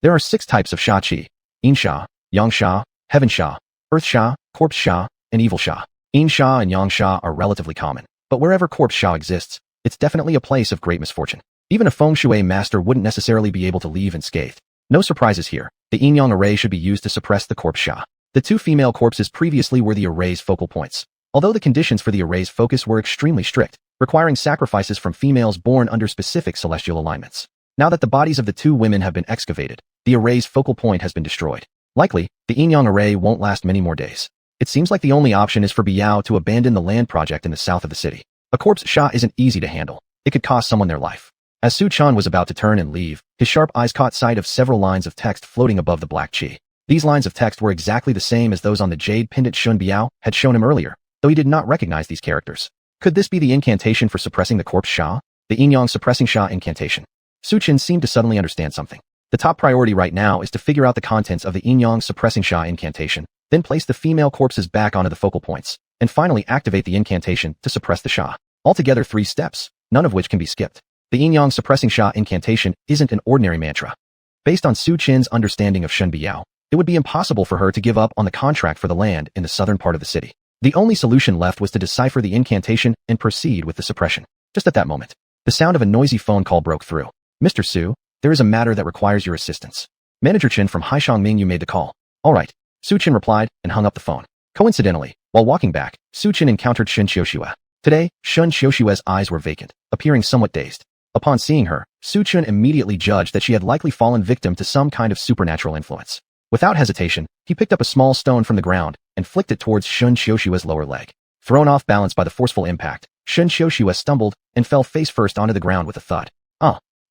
There are 6 types of Sha Qi: Yin Sha, Yang Sha, Heaven Sha, Earth Sha, Corpse Sha, and Evil Sha. Yin Sha and Yang Sha are relatively common, but wherever Corpse Sha exists, it's definitely a place of great misfortune. Even a feng shui master wouldn't necessarily be able to leave unscathed. No surprises here. The yin-yang array should be used to suppress the Corpse Sha. The 2 female corpses previously were the array's focal points. Although the conditions for the array's focus were extremely strict, requiring sacrifices from females born under specific celestial alignments. Now that the bodies of the 2 women have been excavated, the array's focal point has been destroyed. Likely, the yin-yang array won't last many more days. It seems like the only option is for Biao to abandon the land project in the south of the city. A Corpse Sha isn't easy to handle. It could cost someone their life. As Su Chen was about to turn and leave, his sharp eyes caught sight of several lines of text floating above the black qi. These lines of text were exactly the same as those on the jade pendant Shen Biao had shown him earlier, though he did not recognize these characters. Could this be the incantation for suppressing the Corpse Sha? The yin-yang suppressing Sha incantation. Su Chen seemed to suddenly understand something. The top priority right now is to figure out the contents of the yin-yang suppressing Sha incantation, then place the female corpses back onto the focal points, and finally activate the incantation to suppress the Sha. Altogether 3 steps, none of which can be skipped. The yin-yang suppressing Sha incantation isn't an ordinary mantra. Based on Su Chen's understanding of Shen Biao, it would be impossible for her to give up on the contract for the land in the southern part of the city. The only solution left was to decipher the incantation and proceed with the suppression. Just at that moment, the sound of a noisy phone call broke through. Mr. Su, there is a matter that requires your assistance. Manager Chen from Haishang Ming, you made the call. All right. Su Chen replied and hung up the phone. Coincidentally, while walking back, Su Chen encountered Shen Xiuxue. Today, Shen Xiuxue's eyes were vacant, appearing somewhat dazed. Upon seeing her, Su Chen immediately judged that she had likely fallen victim to some kind of supernatural influence. Without hesitation, he picked up a small stone from the ground and flicked it towards Shen Xiuxue's lower leg. Thrown off balance by the forceful impact, Shen Xiuxue stumbled and fell face first onto the ground with a thud.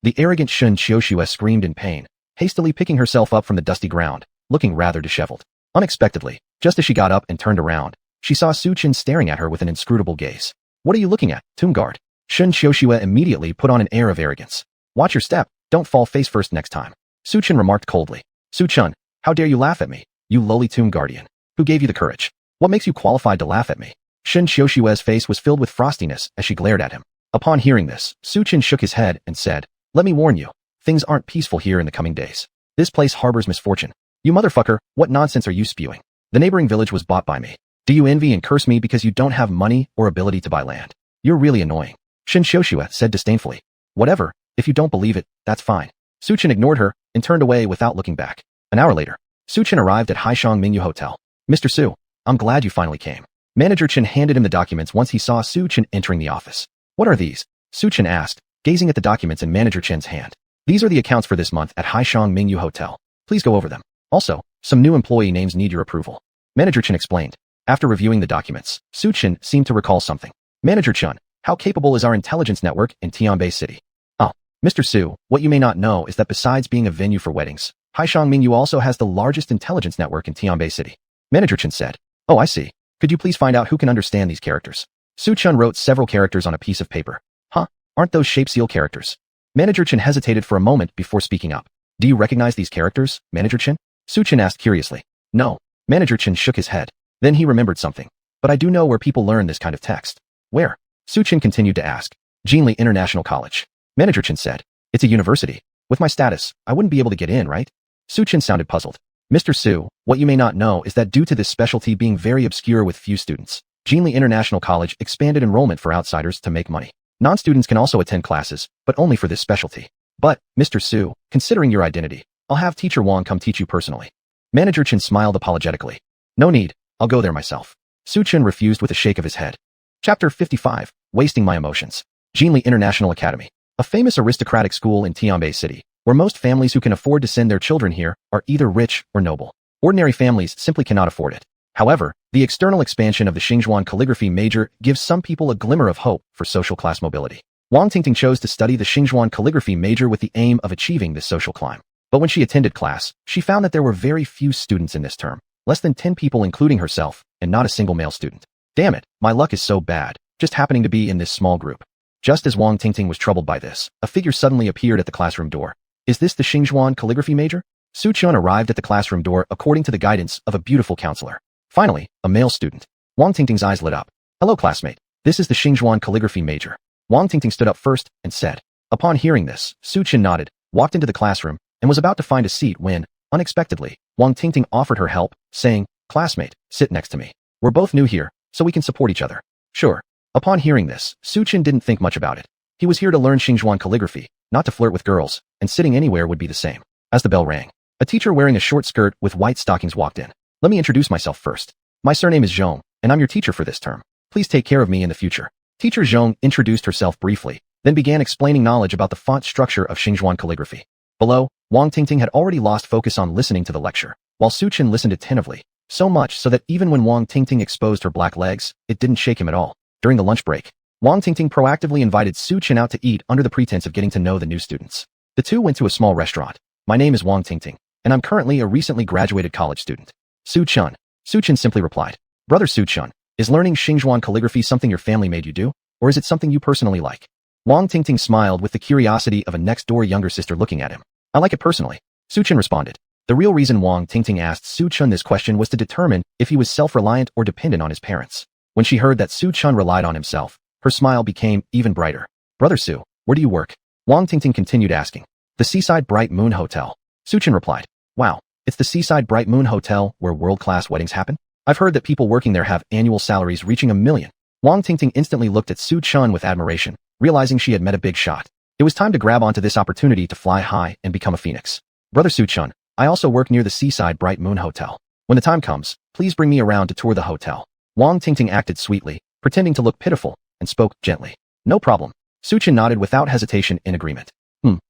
The arrogant Shen Xiuxue screamed in pain, hastily picking herself up from the dusty ground, looking rather disheveled. Unexpectedly, just as she got up and turned around, she saw Su Chen staring at her with an inscrutable gaze. What are you looking at, tomb guard? Shen Xiuxue immediately put on an air of arrogance. Watch your step, don't fall face first next time. Su Chen remarked coldly. Su Chen, how dare you laugh at me, you lowly tomb guardian? Who gave you the courage? What makes you qualified to laugh at me? Shen Xiuxue's face was filled with frostiness as she glared at him. Upon hearing this, Su Chen shook his head and said, let me warn you, things aren't peaceful here in the coming days. This place harbors misfortune. You motherfucker, what nonsense are you spewing? The neighboring village was bought by me. Do you envy and curse me because you don't have money or ability to buy land? You're really annoying. Shen Xiuxue said disdainfully. Whatever, if you don't believe it, that's fine. Su Chen ignored her and turned away without looking back. An hour later, Su Chen arrived at Haishang Mingyu Hotel. Mr. Su, I'm glad you finally came. Manager Chen handed him the documents once he saw Su Chen entering the office. What are these? Su Chen asked, gazing at the documents in Manager Chen's hand. These are the accounts for this month at Haishang Mingyu Hotel. Please go over them. Also, some new employee names need your approval. Manager Chen explained. After reviewing the documents, Su Chen seemed to recall something. Manager Chen, how capable is our intelligence network in Tianbei City? Oh, Mr. Su, what you may not know is that besides being a venue for weddings, Haishang Mingyu also has the largest intelligence network in Tianbei City. Manager Chen said. Oh, I see. Could you please find out who can understand these characters? Su Chen wrote several characters on a piece of paper. Huh? Aren't those shape seal characters? Manager Chen hesitated for a moment before speaking up. Do you recognize these characters, Manager Chen? Su Chen asked curiously. No. Manager Chen shook his head. Then he remembered something. But I do know where people learn this kind of text. Where? Su Chen continued to ask. Jinli International College. Manager Chen said. It's a university. With my status, I wouldn't be able to get in, right? Su Chen sounded puzzled. Mr. Su, what you may not know is that due to this specialty being very obscure with few students, Jinli International College expanded enrollment for outsiders to make money. Non-students can also attend classes, but only for this specialty. But, Mr. Su, considering your identity, I'll have Teacher Wang come teach you personally. Manager Chen smiled apologetically. No need, I'll go there myself. Su Chen refused with a shake of his head. Chapter 55, Wasting My Emotions. Jinli International Academy. A famous aristocratic school in Tianbei City, where most families who can afford to send their children here are either rich or noble. Ordinary families simply cannot afford it. However, the external expansion of the xuanhuan calligraphy major gives some people a glimmer of hope for social class mobility. Wang Tingting chose to study the xuanhuan calligraphy major with the aim of achieving this social climb. But when she attended class, she found that there were very few students in this term, less than 10 people including herself, and not a single male student. Damn it, my luck is so bad, just happening to be in this small group. Just as Wang Tingting was troubled by this, a figure suddenly appeared at the classroom door. Is this the xuanhuan calligraphy major? Su Chen arrived at the classroom door according to the guidance of a beautiful counselor. Finally, a male student. Wang Tingting's eyes lit up. Hello, classmate. This is the xuanhuan calligraphy major. Wang Tingting stood up first and said. Upon hearing this, Su Chen nodded, walked into the classroom, and was about to find a seat when, unexpectedly, Wang Tingting offered her help, saying, Classmate, sit next to me. We're both new here, so we can support each other. Sure. Upon hearing this, Su Chen didn't think much about it. He was here to learn xuanhuan calligraphy, not to flirt with girls, and sitting anywhere would be the same. As the bell rang, a teacher wearing a short skirt with white stockings walked in. Let me introduce myself first. My surname is Zhong, and I'm your teacher for this term. Please take care of me in the future. Teacher Zhong introduced herself briefly, then began explaining knowledge about the font structure of xuanhuan calligraphy. Below, Wang Tingting had already lost focus on listening to the lecture, while Su Chen listened attentively, so much so that even when Wang Tingting exposed her black legs, it didn't shake him at all. During the lunch break, Wang Tingting proactively invited Su Chen out to eat under the pretense of getting to know the new students. The two went to a small restaurant. My name is Wang Tingting, and I'm currently a recently graduated college student. Su Chen. Su Chen simply replied. Brother Su Chen, is learning xuanhuan calligraphy something your family made you do, or is it something you personally like? Wang Tingting smiled with the curiosity of a next-door younger sister looking at him. I like it personally. Su Chen responded. The real reason Wang Tingting asked Su Chen this question was to determine if he was self-reliant or dependent on his parents. When she heard that Su Chen relied on himself, her smile became even brighter. Brother Su, where do you work? Wang Tingting continued asking. The Seaside Bright Moon Hotel. Su Chen replied. Wow, it's the Seaside Bright Moon Hotel where world-class weddings happen? I've heard that people working there have annual salaries reaching 1 million. Wang Tingting instantly looked at Su Chen with admiration, realizing she had met a big shot. It was time to grab onto this opportunity to fly high and become a phoenix. Brother Su Chen, I also work near the Seaside Bright Moon Hotel. When the time comes, please bring me around to tour the hotel. Wang Tingting acted sweetly, pretending to look pitiful, and spoke gently. No problem. Su Chen nodded without hesitation in agreement.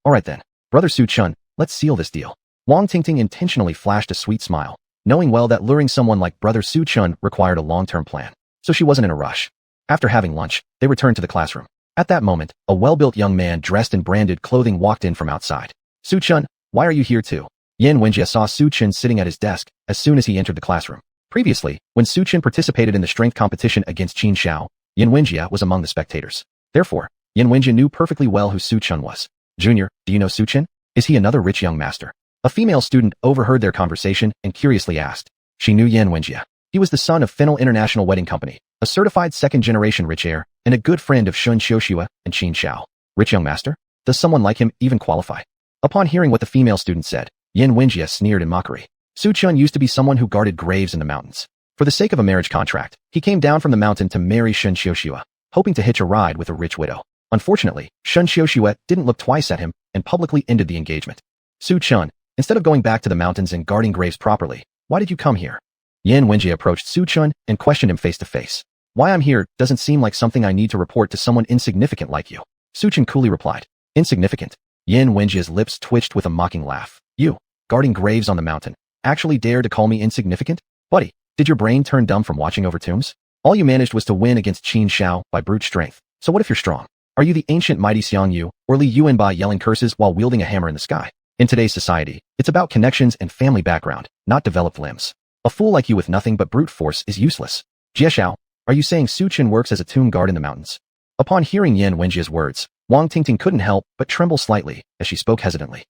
Alright then. Brother Su Chen, let's seal this deal. Wang Tingting intentionally flashed a sweet smile, knowing well that luring someone like Brother Su Chen required a long-term plan, so she wasn't in a rush. After having lunch, they returned to the classroom. At that moment, a well-built young man dressed in branded clothing walked in from outside. Su Chen, why are you here too? Yan Wenjie saw Su Chen sitting at his desk as soon as he entered the classroom. Previously, when Su Chen participated in the strength competition against Qin Xiao, Yin Wenjie was among the spectators. Therefore, Yin Wenjie knew perfectly well who Su Chun was. Junior, do you know Su Chun? Is he another rich young master? A female student overheard their conversation and curiously asked. She knew Yin Wenjie. He was the son of Fennel International Wedding Company, a certified second-generation rich heir, and a good friend of Shun Xiuxue and Qin Xiao. Rich young master? Does someone like him even qualify? Upon hearing what the female student said, Yin Wenjie sneered in mockery. Su Chun used to be someone who guarded graves in the mountains. For the sake of a marriage contract, he came down from the mountain to marry Shun Xiuxue, hoping to hitch a ride with a rich widow. Unfortunately, Shun Xiuxue didn't look twice at him and publicly ended the engagement. Su Chun, instead of going back to the mountains and guarding graves properly, why did you come here? Yin Wenjie approached Su Chun and questioned him face to face. Why I'm here doesn't seem like something I need to report to someone insignificant like you. Su Chun coolly replied. Insignificant? Yin Wenjie's lips twitched with a mocking laugh. You, guarding graves on the mountain, actually dare to call me insignificant? Buddy, did your brain turn dumb from watching over tombs? All you managed was to win against Qin Xiao by brute strength. So what if you're strong? Are you the ancient mighty Xiang Yu, or Li Yuanbai yelling curses while wielding a hammer in the sky? In today's society, it's about connections and family background, not developed limbs. A fool like you with nothing but brute force is useless. Jie Xiao, are you saying Su Chun works as a tomb guard in the mountains? Upon hearing Yin Wenjie's words, Wang Tingting couldn't help but tremble slightly as she spoke hesitantly.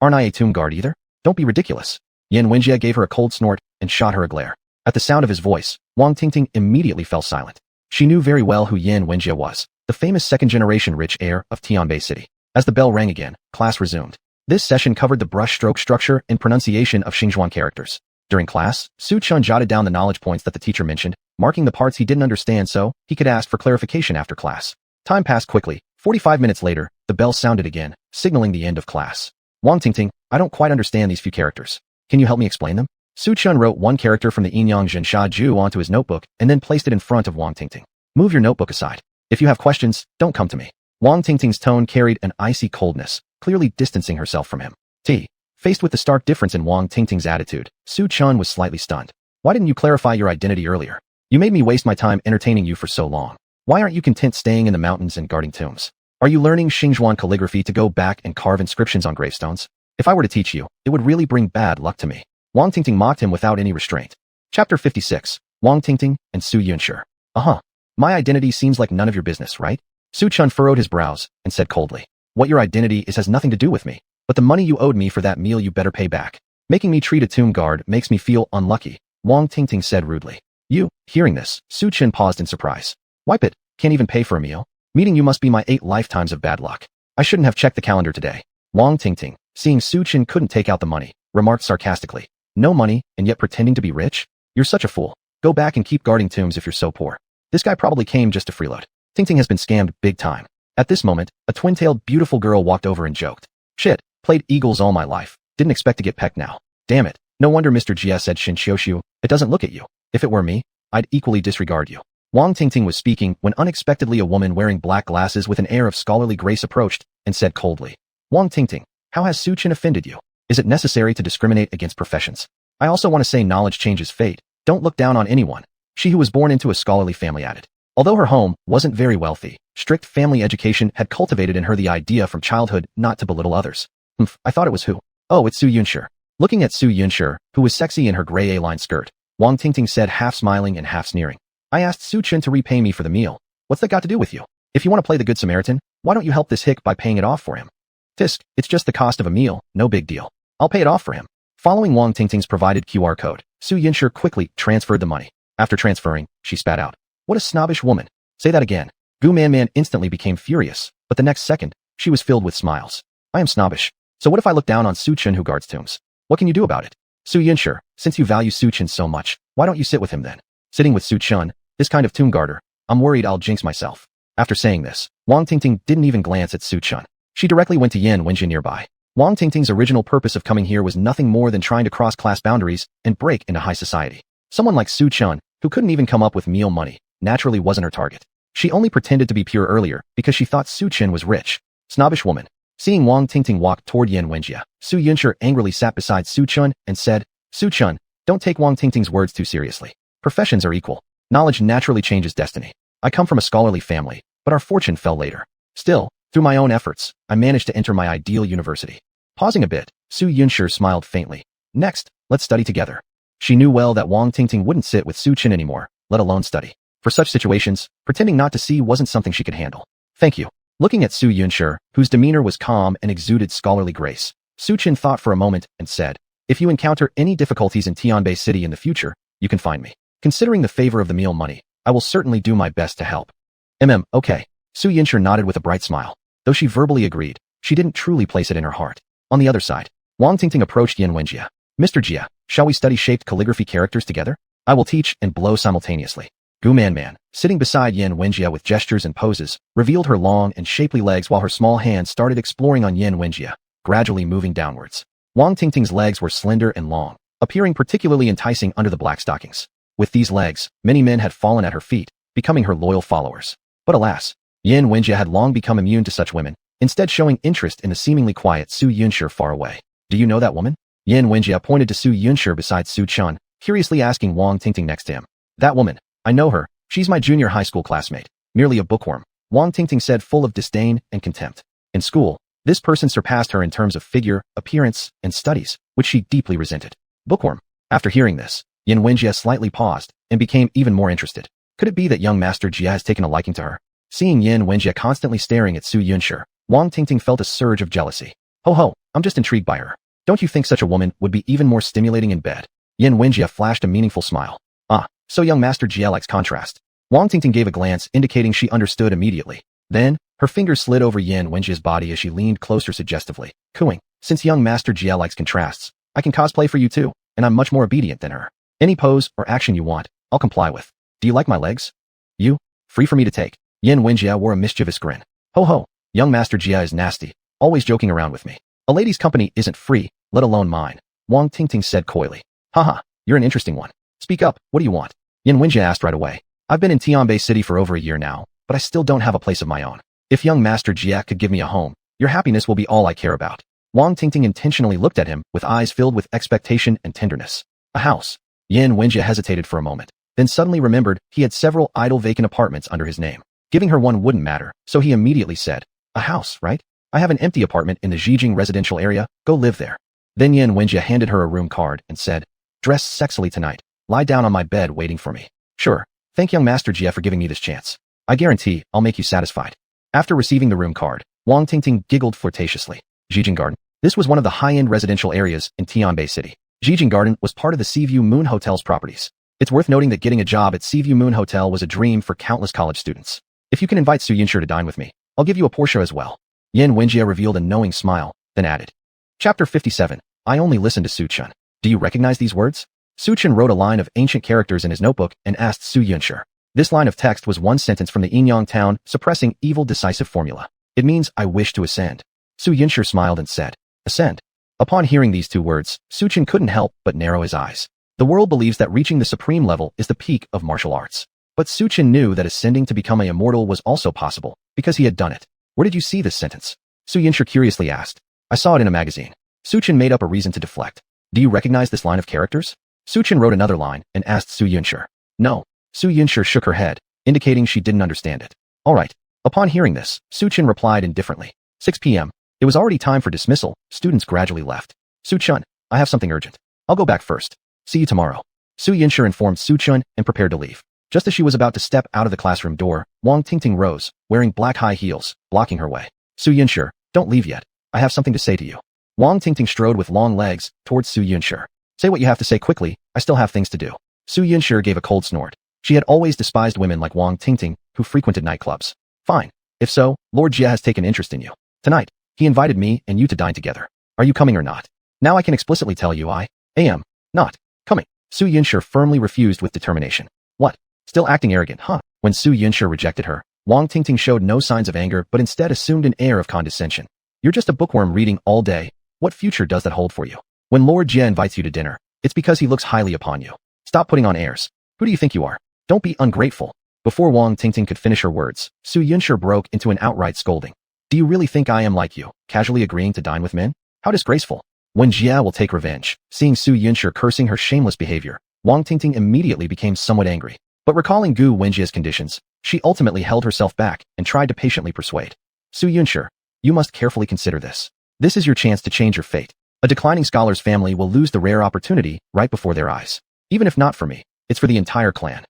Aren't I a tomb guard either? Don't be ridiculous. Yin Wenjie gave her a cold snort and shot her a glare. At the sound of his voice, Wang Tingting immediately fell silent. She knew very well who Yin Wenjie was, the famous second-generation rich heir of Tianbei City. As the bell rang again, class resumed. This session covered the brushstroke structure and pronunciation of xuanhuan characters. During class, Su Chun jotted down the knowledge points that the teacher mentioned, marking the parts he didn't understand so he could ask for clarification after class. Time passed quickly. 45 minutes later, the bell sounded again, signaling the end of class. Wang Tingting, I don't quite understand these few characters. Can you help me explain them? Su Chun wrote one character from the Yinyang Zhensha Ju onto his notebook and then placed it in front of Wang Tingting. Move your notebook aside. If you have questions, don't come to me. Wang Tingting's tone carried an icy coldness, clearly distancing herself from him. Faced with the stark difference in Wang Tingting's attitude, Su Chun was slightly stunned. Why didn't you clarify your identity earlier? You made me waste my time entertaining you for so long. Why aren't you content staying in the mountains and guarding tombs? Are you learning xuanhuan calligraphy to go back and carve inscriptions on gravestones? If I were to teach you, it would really bring bad luck to me. Wang Tingting mocked him without any restraint. Chapter 56. Wang Tingting and Su Yunshe. My identity seems like none of your business, right? Su Chun furrowed his brows and said coldly. What your identity is has nothing to do with me. But the money you owed me for that meal you better pay back. Making me treat a tomb guard makes me feel unlucky, Wang Tingting said rudely. You, hearing this, Su Chun paused in surprise. Wipe it, can't even pay for a meal? Meaning you must be my 8 lifetimes of bad luck. I shouldn't have checked the calendar today. Wang Tingting, seeing Su Chun couldn't take out the money, remarked sarcastically. No money, and yet pretending to be rich? You're such a fool. Go back and keep guarding tombs if you're so poor. This guy probably came just to freeload. Tingting has been scammed big time. At this moment, a twin-tailed beautiful girl walked over and joked. Shit, played eagles all my life. Didn't expect to get pecked now. Damn it. No wonder Mr. Jie said Shen Xiuxu. It doesn't look at you. If it were me, I'd equally disregard you. Wang Tingting was speaking when unexpectedly a woman wearing black glasses with an air of scholarly grace approached and said coldly. Wang Tingting, how has Su Chun offended you? Is it necessary to discriminate against professions? I also want to say knowledge changes fate. Don't look down on anyone. She who was born into a scholarly family added. Although her home wasn't very wealthy, strict family education had cultivated in her the idea from childhood not to belittle others. I thought it was who? Oh, it's Su Yunshe. Looking at Su Yunshe, who was sexy in her gray A-line skirt, Wang Tingting said half smiling and half sneering. I asked Su Chun to repay me for the meal. What's that got to do with you? If you want to play the Good Samaritan, why don't you help this hick by paying it off for him? Tisk, it's just the cost of a meal, no big deal. I'll pay it off for him. Following Wang Tingting's provided QR code, Su Yunshe quickly transferred the money. After transferring, she spat out. What a snobbish woman. Say that again. Gu Man instantly became furious, but the next second, she was filled with smiles. I am snobbish. So what if I look down on Su Chun who guards tombs? What can you do about it? Su Yunshe, since you value Su Chun so much, why don't you sit with him then? Sitting with Su Chun, this kind of tomb guarder, I'm worried I'll jinx myself. After saying this, Wang Tingting didn't even glance at Su Chun. She directly went to Yin Wenjie nearby. Wang Tingting's original purpose of coming here was nothing more than trying to cross class boundaries and break into high society. Someone like Su Chun, who couldn't even come up with meal money, naturally wasn't her target. She only pretended to be pure earlier because she thought Su Chun was rich. Snobbish woman. Seeing Wang Tingting walk toward Yin Wenjie, Su Yunshe angrily sat beside Su Chun and said, Su Chun, don't take Wang Tingting's words too seriously. Professions are equal. Knowledge naturally changes destiny. I come from a scholarly family, but our fortune fell later. Still, through my own efforts, I managed to enter my ideal university. Pausing a bit, Su Yunshe smiled faintly. Next, let's study together. She knew well that Wang Tingting wouldn't sit with Su Chun anymore, let alone study. For such situations, pretending not to see wasn't something she could handle. Thank you. Looking at Su Yunshi, whose demeanor was calm and exuded scholarly grace, Su Chen thought for a moment and said, if you encounter any difficulties in Tianbei City in the future, you can find me. Considering the favor of the meal money, I will certainly do my best to help. Okay. Su Yunshi nodded with a bright smile. Though she verbally agreed, she didn't truly place it in her heart. On the other side, Wang Tingting approached Yan Wenjie. Mr. Jia, shall we study shaped calligraphy characters together? I will teach and blow simultaneously. Gu Man, sitting beside Yan Wenjie with gestures and poses, revealed her long and shapely legs while her small hands started exploring on Yan Wenjie, gradually moving downwards. Wang Tingting's legs were slender and long, appearing particularly enticing under the black stockings. With these legs, many men had fallen at her feet, becoming her loyal followers. But alas, Yan Wenjie had long become immune to such women, instead showing interest in the seemingly quiet Su Yunshi far away. Do you know that woman? Yan Wenjie pointed to Su Yunshi beside Su Chen, curiously asking Wang Tingting next to him. That woman. I know her. She's my junior high school classmate. Merely a bookworm, Wang Tingting said, full of disdain and contempt. In school, this person surpassed her in terms of figure, appearance, and studies, which she deeply resented. Bookworm. After hearing this, Yan Wenjie slightly paused and became even more interested. Could it be that young Master Jia has taken a liking to her? Seeing Yan Wenjie constantly staring at Su Yunshi, Wang Tingting felt a surge of jealousy. Ho, I'm just intrigued by her. Don't you think such a woman would be even more stimulating in bed? Yan Wenjie flashed a meaningful smile. So young Master Jia likes contrast. Wang Tingting gave a glance indicating she understood immediately. Then, her fingers slid over Yan Wenjie's body as she leaned closer suggestively, cooing. Since young Master Jia likes contrasts, I can cosplay for you too, and I'm much more obedient than her. Any pose or action you want, I'll comply with. Do you like my legs? You? Free for me to take. Yan Wenjie wore a mischievous grin. Ho, young Master Jia is nasty, always joking around with me. A lady's company isn't free, let alone mine. Wang Tingting said coyly. Haha, you're an interesting one. Speak up, what do you want? Yan Wenjie asked right away. I've been in Tianbei City for over a year now, but I still don't have a place of my own. If young Master Jia could give me a home, your happiness will be all I care about. Wang Tingting intentionally looked at him with eyes filled with expectation and tenderness. A house. Yan Wenjie hesitated for a moment, then suddenly remembered he had several idle vacant apartments under his name. Giving her one wouldn't matter, so he immediately said, a house, right? I have an empty apartment in the Zhijing residential area, go live there. Then Yan Wenjie handed her a room card and said, dress sexily tonight. Lie down on my bed waiting for me. Sure. Thank young Master Jia for giving me this chance. I guarantee I'll make you satisfied. After receiving the room card, Wang Tingting giggled flirtatiously. Zhijing Garden. This was one of the high-end residential areas in Tianbei City. Zhijing Garden was part of the Seaview Moon Hotel's properties. It's worth noting that getting a job at Seaview Moon Hotel was a dream for countless college students. If you can invite Su Yunshi to dine with me, I'll give you a Porsche as well. Yan Wenjie revealed a knowing smile, then added. Chapter 57. I only listen to Su Chen. Do you recognize these words? Su Chen wrote a line of ancient characters in his notebook and asked Su Yunshi. This line of text was one sentence from the Yinyang town suppressing evil decisive formula. It means I wish to ascend. Su Yunshi smiled and said, ascend. Upon hearing these two words, Su Chen couldn't help but narrow his eyes. The world believes that reaching the supreme level is the peak of martial arts. But Su Chen knew that ascending to become an immortal was also possible, because he had done it. Where did you see this sentence? Su Yunshi curiously asked. I saw it in a magazine. Su Chen made up a reason to deflect. Do you recognize this line of characters? Su Chen wrote another line and asked Su Yunshi. No. Su Yunshi shook her head, indicating she didn't understand it. All right. Upon hearing this, Su Chen replied indifferently. 6 p.m. It was already time for dismissal. Students gradually left. Su Chen, I have something urgent. I'll go back first. See you tomorrow. Su Yunshi informed Su Chen and prepared to leave. Just as she was about to step out of the classroom door, Wang Tingting rose, wearing black high heels, blocking her way. Su Yunshi, don't leave yet. I have something to say to you. Wang Tingting strode with long legs towards Su Yunshi. Say what you have to say quickly, I still have things to do. Su Yunshi gave a cold snort. She had always despised women like Wang Tingting, who frequented nightclubs. Fine. If so, Lord Jia has taken interest in you. Tonight, he invited me and you to dine together. Are you coming or not? Now I can explicitly tell you I am not coming. Su Yunshi firmly refused with determination. What? Still acting arrogant, huh? When Su Yunshi rejected her, Wang Tingting showed no signs of anger but instead assumed an air of condescension. You're just a bookworm reading all day. What future does that hold for you? When Lord Jia invites you to dinner, it's because he looks highly upon you. Stop putting on airs. Who do you think you are? Don't be ungrateful. Before Wang Tingting could finish her words, Su Yunshi broke into an outright scolding. Do you really think I am like you, casually agreeing to dine with men? How disgraceful. When Jia will take revenge, seeing Su Yunshi cursing her shameless behavior, Wang Tingting immediately became somewhat angry. But recalling Gu Wenjie's conditions, she ultimately held herself back and tried to patiently persuade. Su Yunshi, you must carefully consider this. This is your chance to change your fate. A declining scholar's family will lose the rare opportunity right before their eyes. Even if not for me, it's for the entire clan.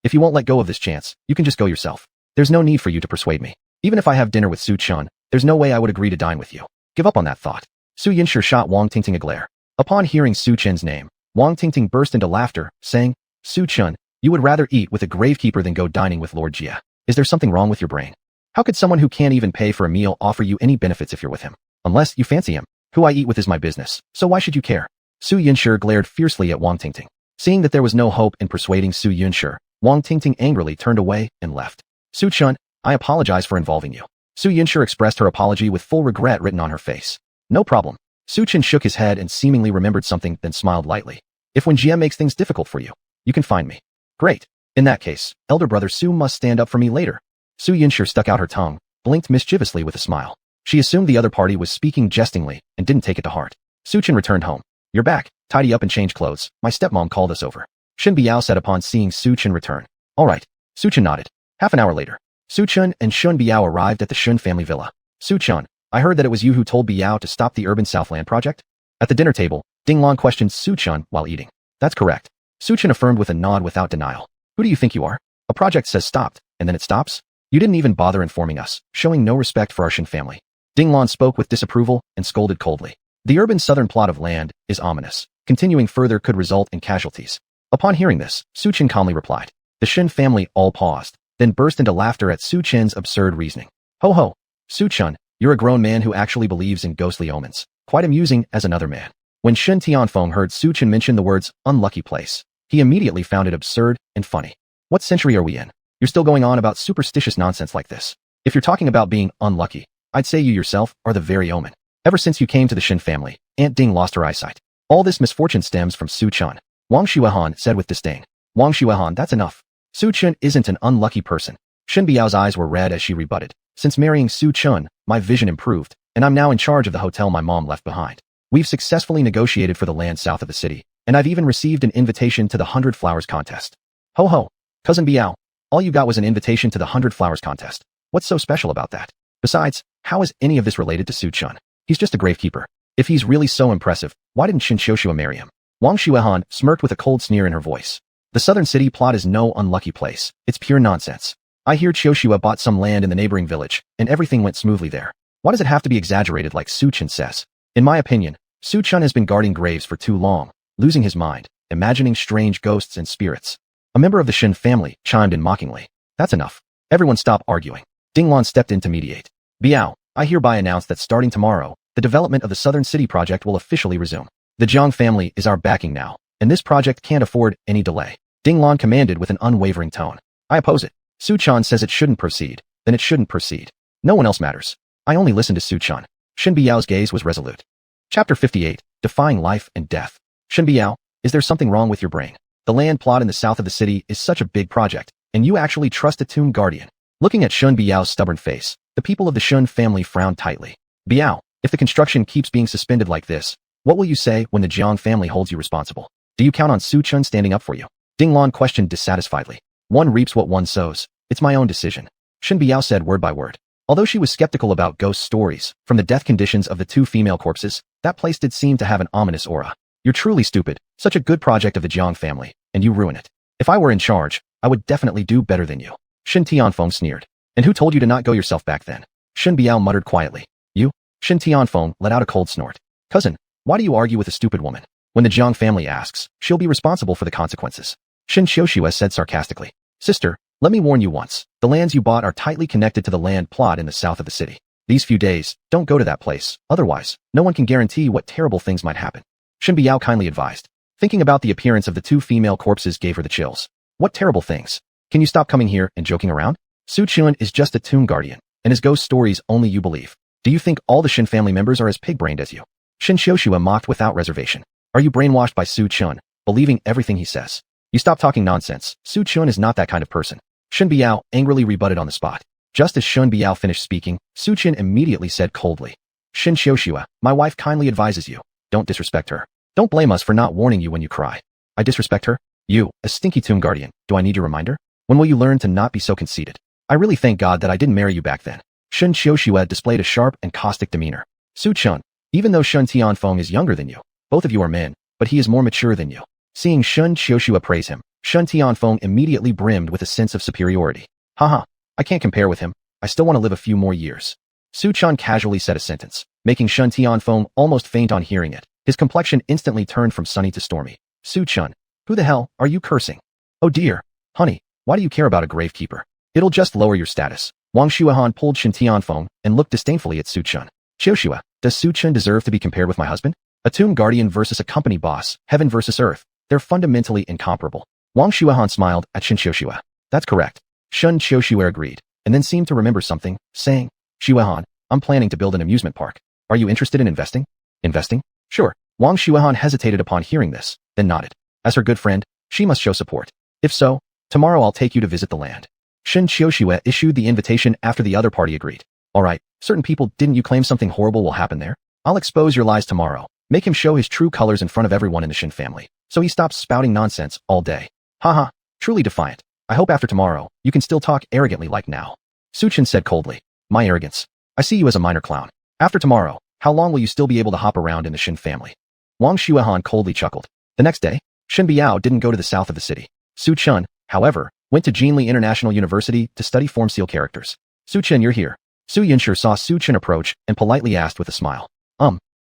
If you won't let go of this chance, you can just go yourself. There's no need for you to persuade me. Even if I have dinner with Su Chun, there's no way I would agree to dine with you. Give up on that thought. Su Yinshi shot Wang Tingting a glare. Upon hearing Su Chen's name, Wang Tingting burst into laughter, saying, Su Chun, you would rather eat with a gravekeeper than go dining with Lord Jia. Is there something wrong with your brain? How could someone who can't even pay for a meal offer you any benefits if you're with him? Unless you fancy him. Who I eat with is my business, so why should you care? Su Yinshi glared fiercely at Wang Tingting. Seeing that there was no hope in persuading Su Yinshi, Wang Tingting angrily turned away and left. Su Chun, I apologize for involving you. Su Yinshi expressed her apology with full regret written on her face. No problem. Su Chun shook his head and seemingly remembered something, then smiled lightly. If when Jia makes things difficult for you, you can find me. Great. In that case, elder brother Su must stand up for me later. Su Yinshi stuck out her tongue, blinked mischievously with a smile. She assumed the other party was speaking jestingly and didn't take it to heart. Su Chun returned home. You're back. Tidy up and change clothes. My stepmom called us over. Shen Biao said upon seeing Su Chun return. All right. Su Chun nodded. Half an hour later, Su Chun and Shen Biao arrived at the Shen family villa. Su Chun, I heard that it was you who told Biao to stop the urban Southland project? At the dinner table, Ding Lan questioned Su Chun while eating. That's correct. Su Chun affirmed with a nod without denial. Who do you think you are? A project says stopped, and then it stops? You didn't even bother informing us, showing no respect for our Shen family. Ding Lan spoke with disapproval and scolded coldly. The urban southern plot of land is ominous. Continuing further could result in casualties. Upon hearing this, Su Chun calmly replied. The Shen family all paused, then burst into laughter at Su Chen's absurd reasoning. Ho ho! Su Chun, you're a grown man who actually believes in ghostly omens. Quite amusing as another man. When Shen Tianfeng heard Su Chun mention the words unlucky place, he immediately found it absurd and funny. What century are we in? You're still going on about superstitious nonsense like this. If you're talking about being unlucky, I'd say you yourself are the very omen. Ever since you came to the Shen family, Aunt Ding lost her eyesight. All this misfortune stems from Su Chun. Wang xuanhuan said with disdain. Wang xuanhuan, that's enough. Su Chun isn't an unlucky person. Shen Biao's eyes were red as she rebutted. Since marrying Su Chun, my vision improved, and I'm now in charge of the hotel my mom left behind. We've successfully negotiated for the land south of the city, and I've even received an invitation to the 100 Flowers contest. Ho ho, cousin Biao, all you got was an invitation to the 100 Flowers contest. What's so special about that? Besides, how is any of this related to Su Chun? He's just a gravekeeper. If he's really so impressive, why didn't Shen Xiuxua marry him? Wang Xuanhuan smirked with a cold sneer in her voice. The southern city plot is no unlucky place. It's pure nonsense. I hear Xiuxua bought some land in the neighboring village, and everything went smoothly there. Why does it have to be exaggerated like Su Chun says? In my opinion, Su Chun has been guarding graves for too long, losing his mind, imagining strange ghosts and spirits. A member of the Shen family chimed in mockingly. That's enough. Everyone stop arguing. Ding Lan stepped in to mediate. Biao, I hereby announce that starting tomorrow, the development of the Southern City project will officially resume. The Jiang family is our backing now, and this project can't afford any delay. Ding Lan commanded with an unwavering tone. I oppose it. Su Chun says it shouldn't proceed, then it shouldn't proceed. No one else matters. I only listen to Su Chun. Shen Biao's gaze was resolute. Chapter 58, Defying Life and Death. Shen Biao, is there something wrong with your brain? The land plot in the south of the city is such a big project, and you actually trust a tomb guardian. Looking at Shen Biao's stubborn face, the people of the Shen family frowned tightly. Biao, if the construction keeps being suspended like this, what will you say when the Jiang family holds you responsible? Do you count on Su Chun standing up for you? Ding Lan questioned dissatisfiedly. One reaps what one sows. It's my own decision. Shen Biao said word by word. Although she was skeptical about ghost stories, from the death conditions of the two female corpses, that place did seem to have an ominous aura. You're truly stupid. Such a good project of the Jiang family, and you ruin it. If I were in charge, I would definitely do better than you. Shen Tianfeng sneered. And who told you to not go yourself back then? Shen Biao muttered quietly. You? Shen Tianfeng let out a cold snort. Cousin, why do you argue with a stupid woman? When the Jiang family asks, she'll be responsible for the consequences. Shen Xiuxua said sarcastically. Sister, let me warn you once. The lands you bought are tightly connected to the land plot in the south of the city. These few days, don't go to that place. Otherwise, no one can guarantee what terrible things might happen. Shen Biao kindly advised. Thinking about the appearance of the two female corpses gave her the chills. What terrible things? Can you stop coming here and joking around? Su Chun is just a tomb guardian, and his ghost stories only you believe. Do you think all the Shen family members are as pig-brained as you? Shen Xiuxua mocked without reservation. Are you brainwashed by Su Chun, believing everything he says? You stop talking nonsense. Su Chun is not that kind of person. Shen Biao angrily rebutted on the spot. Just as Shen Biao finished speaking, Su Chun immediately said coldly. Shen Xiuxua, my wife kindly advises you. Don't disrespect her. Don't blame us for not warning you when you cry. I disrespect her? You, a stinky tomb guardian, do I need your reminder? When will you learn to not be so conceited? I really thank God that I didn't marry you back then. Shen Xiuxua displayed a sharp and caustic demeanor. Su Chun, even though Shen Tianfeng is younger than you, both of you are men, but he is more mature than you. Seeing Shen Xiuxua praise him, Shen Tianfeng immediately brimmed with a sense of superiority. Haha, I can't compare with him. I still want to live a few more years. Su Chen casually said a sentence, making Shen Tianfeng almost faint on hearing it. His complexion instantly turned from sunny to stormy. Su Chen, who the hell are you cursing? Oh dear, honey, why do you care about a gravekeeper? It'll just lower your status. Wang Xuanhuan pulled Shen Tianfeng and looked disdainfully at Su Chen. Xiaoxua, does Su Chen deserve to be compared with my husband? A tomb guardian versus a company boss, heaven versus earth. They're fundamentally incomparable. Wang Xuanhuan smiled at Shen Xiaoxua. That's correct. Shen Xiaoxua agreed, and then seemed to remember something, saying, Xuanhuan, I'm planning to build an amusement park. Are you interested in investing? Investing? Sure. Wang Xuanhuan hesitated upon hearing this, then nodded. As her good friend, she must show support. If so, tomorrow I'll take you to visit the land. Shen Xiaoxua issued the invitation after the other party agreed. All right, certain people, didn't you claim something horrible will happen there? I'll expose your lies tomorrow. Make him show his true colors in front of everyone in the Shen family, so he stops spouting nonsense all day. Haha, truly defiant. I hope after tomorrow, you can still talk arrogantly like now. Su Chen said coldly. My arrogance. I see you as a minor clown. After tomorrow, how long will you still be able to hop around in the Shen family? Wang Xuanhuan coldly chuckled. The next day, Shen Biao didn't go to the south of the city. Su Chen, however, went to Jinli International University to study form seal characters. Su Chen, you're here. Su Yunshi saw Su Chen approach and politely asked with a smile.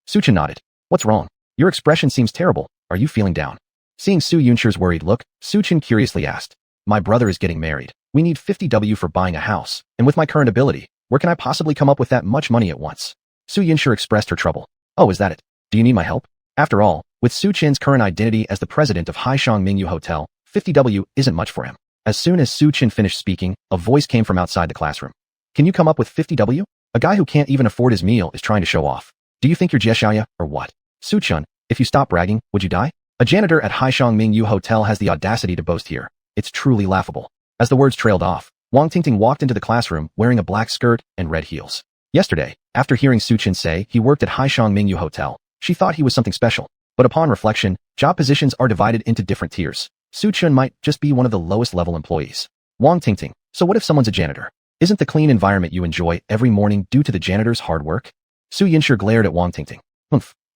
Su Chen nodded. What's wrong? Your expression seems terrible. Are you feeling down? Seeing Su Yunshi's worried look, Su Chen curiously asked. My brother is getting married. We need 50W for buying a house, and with my current ability, where can I possibly come up with that much money at once? Su Yunshi expressed her trouble. Oh, is that it? Do you need my help? After all, with Su Chen's current identity as the president of Haishang Mingyu Hotel, 50W isn't much for him. As soon as Su Chen finished speaking, a voice came from outside the classroom. Can you come up with 50W? A guy who can't even afford his meal is trying to show off. Do you think you're Jieshaya, or what? Su Chen, if you stop bragging, would you die? A janitor at Haishang Mingyu Hotel has the audacity to boast here. It's truly laughable. As the words trailed off, Wang Tingting walked into the classroom wearing a black skirt and red heels. Yesterday, after hearing Su Chen say he worked at Haishang Mingyu Hotel, she thought he was something special. But upon reflection, job positions are divided into different tiers. Su Chen might just be one of the lowest level employees. Wang Tingting, so what if someone's a janitor? Isn't the clean environment you enjoy every morning due to the janitor's hard work? Su Yunshi glared at Wang Tingting.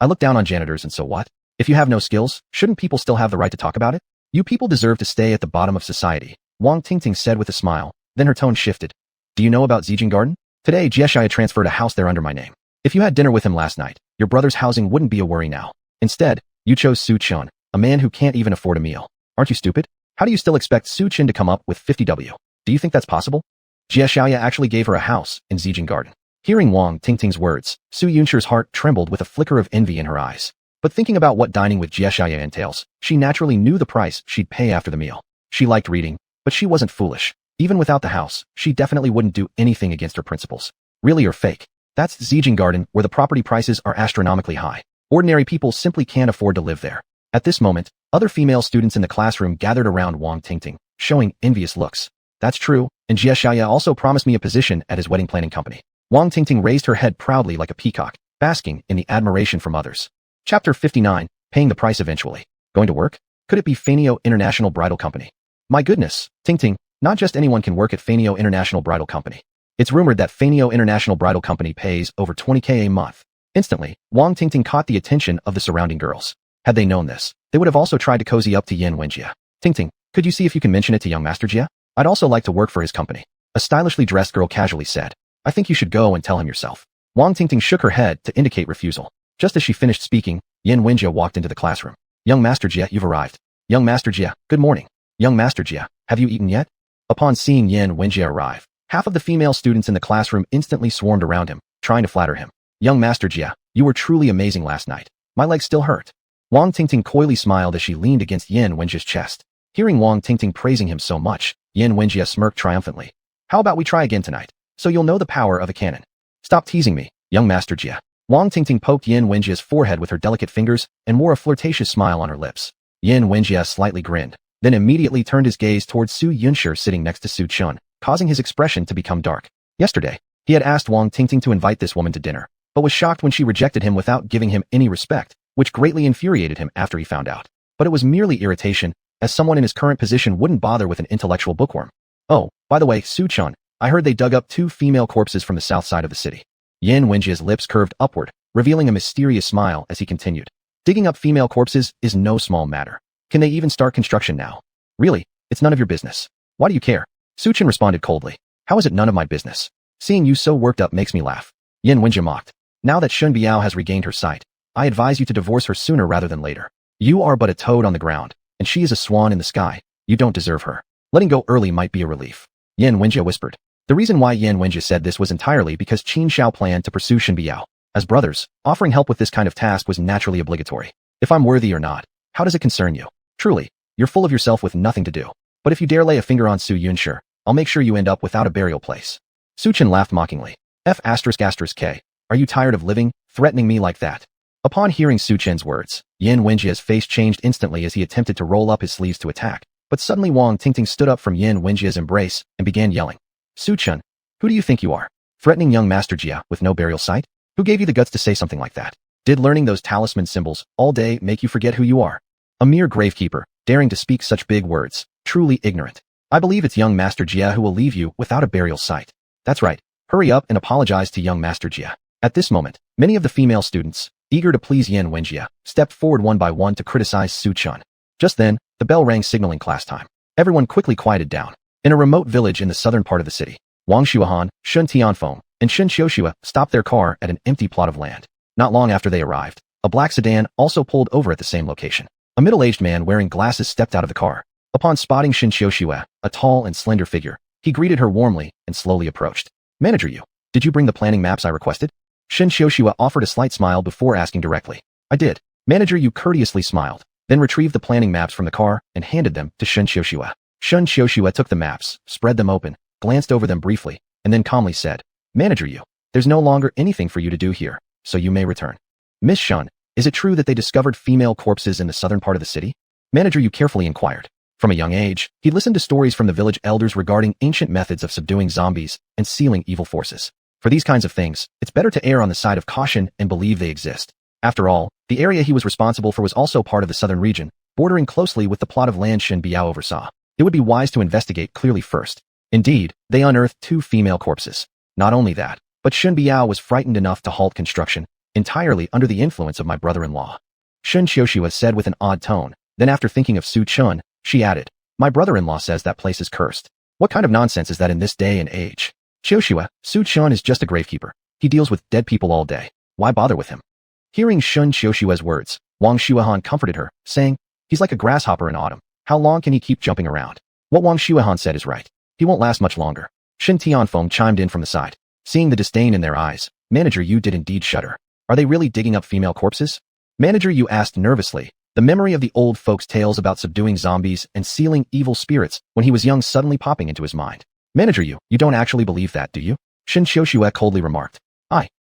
I look down on janitors and so what? If you have no skills, shouldn't people still have the right to talk about it? You people deserve to stay at the bottom of society, Wang Tingting said with a smile, then her tone shifted. Do you know about Zijin Garden? Today Jieshaya transferred a house there under my name. If you had dinner with him last night, your brother's housing wouldn't be a worry now. Instead, you chose Su Chen, a man who can't even afford a meal. Aren't you stupid? How do you still expect Su Chen to come up with 50W? Do you think that's possible? Jieshaya actually gave her a house in Zijin Garden. Hearing Wang Tingting's words, Su Yunshi's heart trembled with a flicker of envy in her eyes. But thinking about what dining with Jieshaya entails, she naturally knew the price she'd pay after the meal. She liked reading, but she wasn't foolish. Even without the house, she definitely wouldn't do anything against her principles. Really or fake? That's Zijin Garden, where the property prices are astronomically high. Ordinary people simply can't afford to live there. At this moment, other female students in the classroom gathered around Wang Tingting, showing envious looks. That's true, and Jieshaya also promised me a position at his wedding planning company. Wang Tingting raised her head proudly like a peacock, basking in the admiration from others. Chapter 59, Paying the Price Eventually. Going to work? Could it be Fanio International Bridal Company? My goodness, Tingting, not just anyone can work at Fanio International Bridal Company. It's rumored that Fanio International Bridal Company pays over 20K a month. Instantly, Wang Tingting caught the attention of the surrounding girls. Had they known this, they would have also tried to cozy up to Yen Wenjie. Tingting, could you see if you can mention it to young Master Jie? I'd also like to work for his company. A stylishly dressed girl casually said. I think you should go and tell him yourself. Wang Tingting shook her head to indicate refusal. Just as she finished speaking, Yen Wenjie walked into the classroom. Young Master Jie, you've arrived. Young Master Jie, good morning. Young Master Jie, have you eaten yet? Upon seeing Yen Wenjie arrive, half of the female students in the classroom instantly swarmed around him, trying to flatter him. Young Master Jie, you were truly amazing last night. My legs still hurt. Wang Tingting coyly smiled as she leaned against Yen Wenjie's chest. Hearing Wang Tingting praising him so much, Yen Wenjie smirked triumphantly. How about we try again tonight, so you'll know the power of a cannon? Stop teasing me, young Master Jie. Wang Tingting poked Yen Wenjie's forehead with her delicate fingers and wore a flirtatious smile on her lips. Yen Wenjie slightly grinned, then immediately turned his gaze towards Su Yunshi sitting next to Su Chen, causing his expression to become dark. Yesterday, he had asked Wang Tingting to invite this woman to dinner, but was shocked when she rejected him without giving him any respect, which greatly infuriated him after he found out. But it was merely irritation, as someone in his current position wouldn't bother with an intellectual bookworm. Oh, by the way, Su Chen, I heard they dug up 2 female corpses from the south side of the city. Yen Wenjie's lips curved upward, revealing a mysterious smile as he continued. Digging up female corpses is no small matter. Can they even start construction now? Really? It's none of your business. Why do you care? Su Chen responded coldly. How is it none of my business? Seeing you so worked up makes me laugh. Yin Wenjie mocked. Now that Shen Biao has regained her sight, I advise you to divorce her sooner rather than later. You are but a toad on the ground, and she is a swan in the sky. You don't deserve her. Letting go early might be a relief. Yin Wenjie whispered. The reason why Yin Wenjie said this was entirely because Qin Xiao planned to pursue Shen Biao. As brothers, offering help with this kind of task was naturally obligatory. If I'm worthy or not, how does it concern you? Truly, you're full of yourself with nothing to do. But if you dare lay a finger on Su Yunshi, I'll make sure you end up without a burial place. Su Chen laughed mockingly. F***K. Are you tired of living, threatening me like that? Upon hearing Su Chen's words, Yin Wenjie's face changed instantly as he attempted to roll up his sleeves to attack. But suddenly Wang Tingting stood up from Yin Wenjie's embrace and began yelling. Su Chen, who do you think you are? Threatening young Master Jia with no burial site? Who gave you the guts to say something like that? Did learning those talisman symbols all day make you forget who you are? A mere gravekeeper, daring to speak such big words, truly ignorant. I believe it's young Master Jia who will leave you without a burial site. That's right. Hurry up and apologize to young Master Jia. At this moment, many of the female students, eager to please Yin Wenjie, stepped forward one by one to criticize Su Chen. Just then, the bell rang signaling class time. Everyone quickly quieted down. In a remote village in the southern part of the city, Wang Xuanhuan, Shen Tianfeng, and Shen Xiuxue stopped their car at an empty plot of land. Not long after they arrived, a black sedan also pulled over at the same location. A middle-aged man wearing glasses stepped out of the car. Upon spotting Shen Xiuxue, a tall and slender figure, he greeted her warmly and slowly approached. Manager Yu, did you bring the planning maps I requested? Shen Xiuxue offered a slight smile before asking directly. I did. Manager Yu courteously smiled, then retrieved the planning maps from the car and handed them to Shen Xiuxue. Shen Xiuxue took the maps, spread them open, glanced over them briefly, and then calmly said, Manager Yu, there's no longer anything for you to do here, so you may return. Miss Shen, is it true that they discovered female corpses in the southern part of the city? Manager Yu carefully inquired. From a young age, he listened to stories from the village elders regarding ancient methods of subduing zombies and sealing evil forces. For these kinds of things, it's better to err on the side of caution and believe they exist. After all, the area he was responsible for was also part of the southern region, bordering closely with the plot of land Shen Biao oversaw. It would be wise to investigate clearly first. Indeed, they unearthed 2 female corpses. Not only that, but Shen Biao was frightened enough to halt construction, entirely under the influence of my brother-in-law. Shen Xiuxue said with an odd tone, then after thinking of Su Chen, she added, my brother-in-law says that place is cursed. What kind of nonsense is that in this day and age? Xiuxue, Su Chen is just a gravekeeper. He deals with dead people all day. Why bother with him? Hearing Shen Xiuxue's words, Wang Xuanhuan comforted her, saying, he's like a grasshopper in autumn. How long can he keep jumping around? What Wang Xuanhuan said is right. He won't last much longer. Shen Tianfeng chimed in from the side. Seeing the disdain in their eyes, Manager Yu did indeed shudder. Are they really digging up female corpses? Manager Yu asked nervously. The memory of the old folks' tales about subduing zombies and sealing evil spirits when he was young suddenly popping into his mind. Manager Yu, you don't actually believe that, do you? Shen Xiuxue coldly remarked.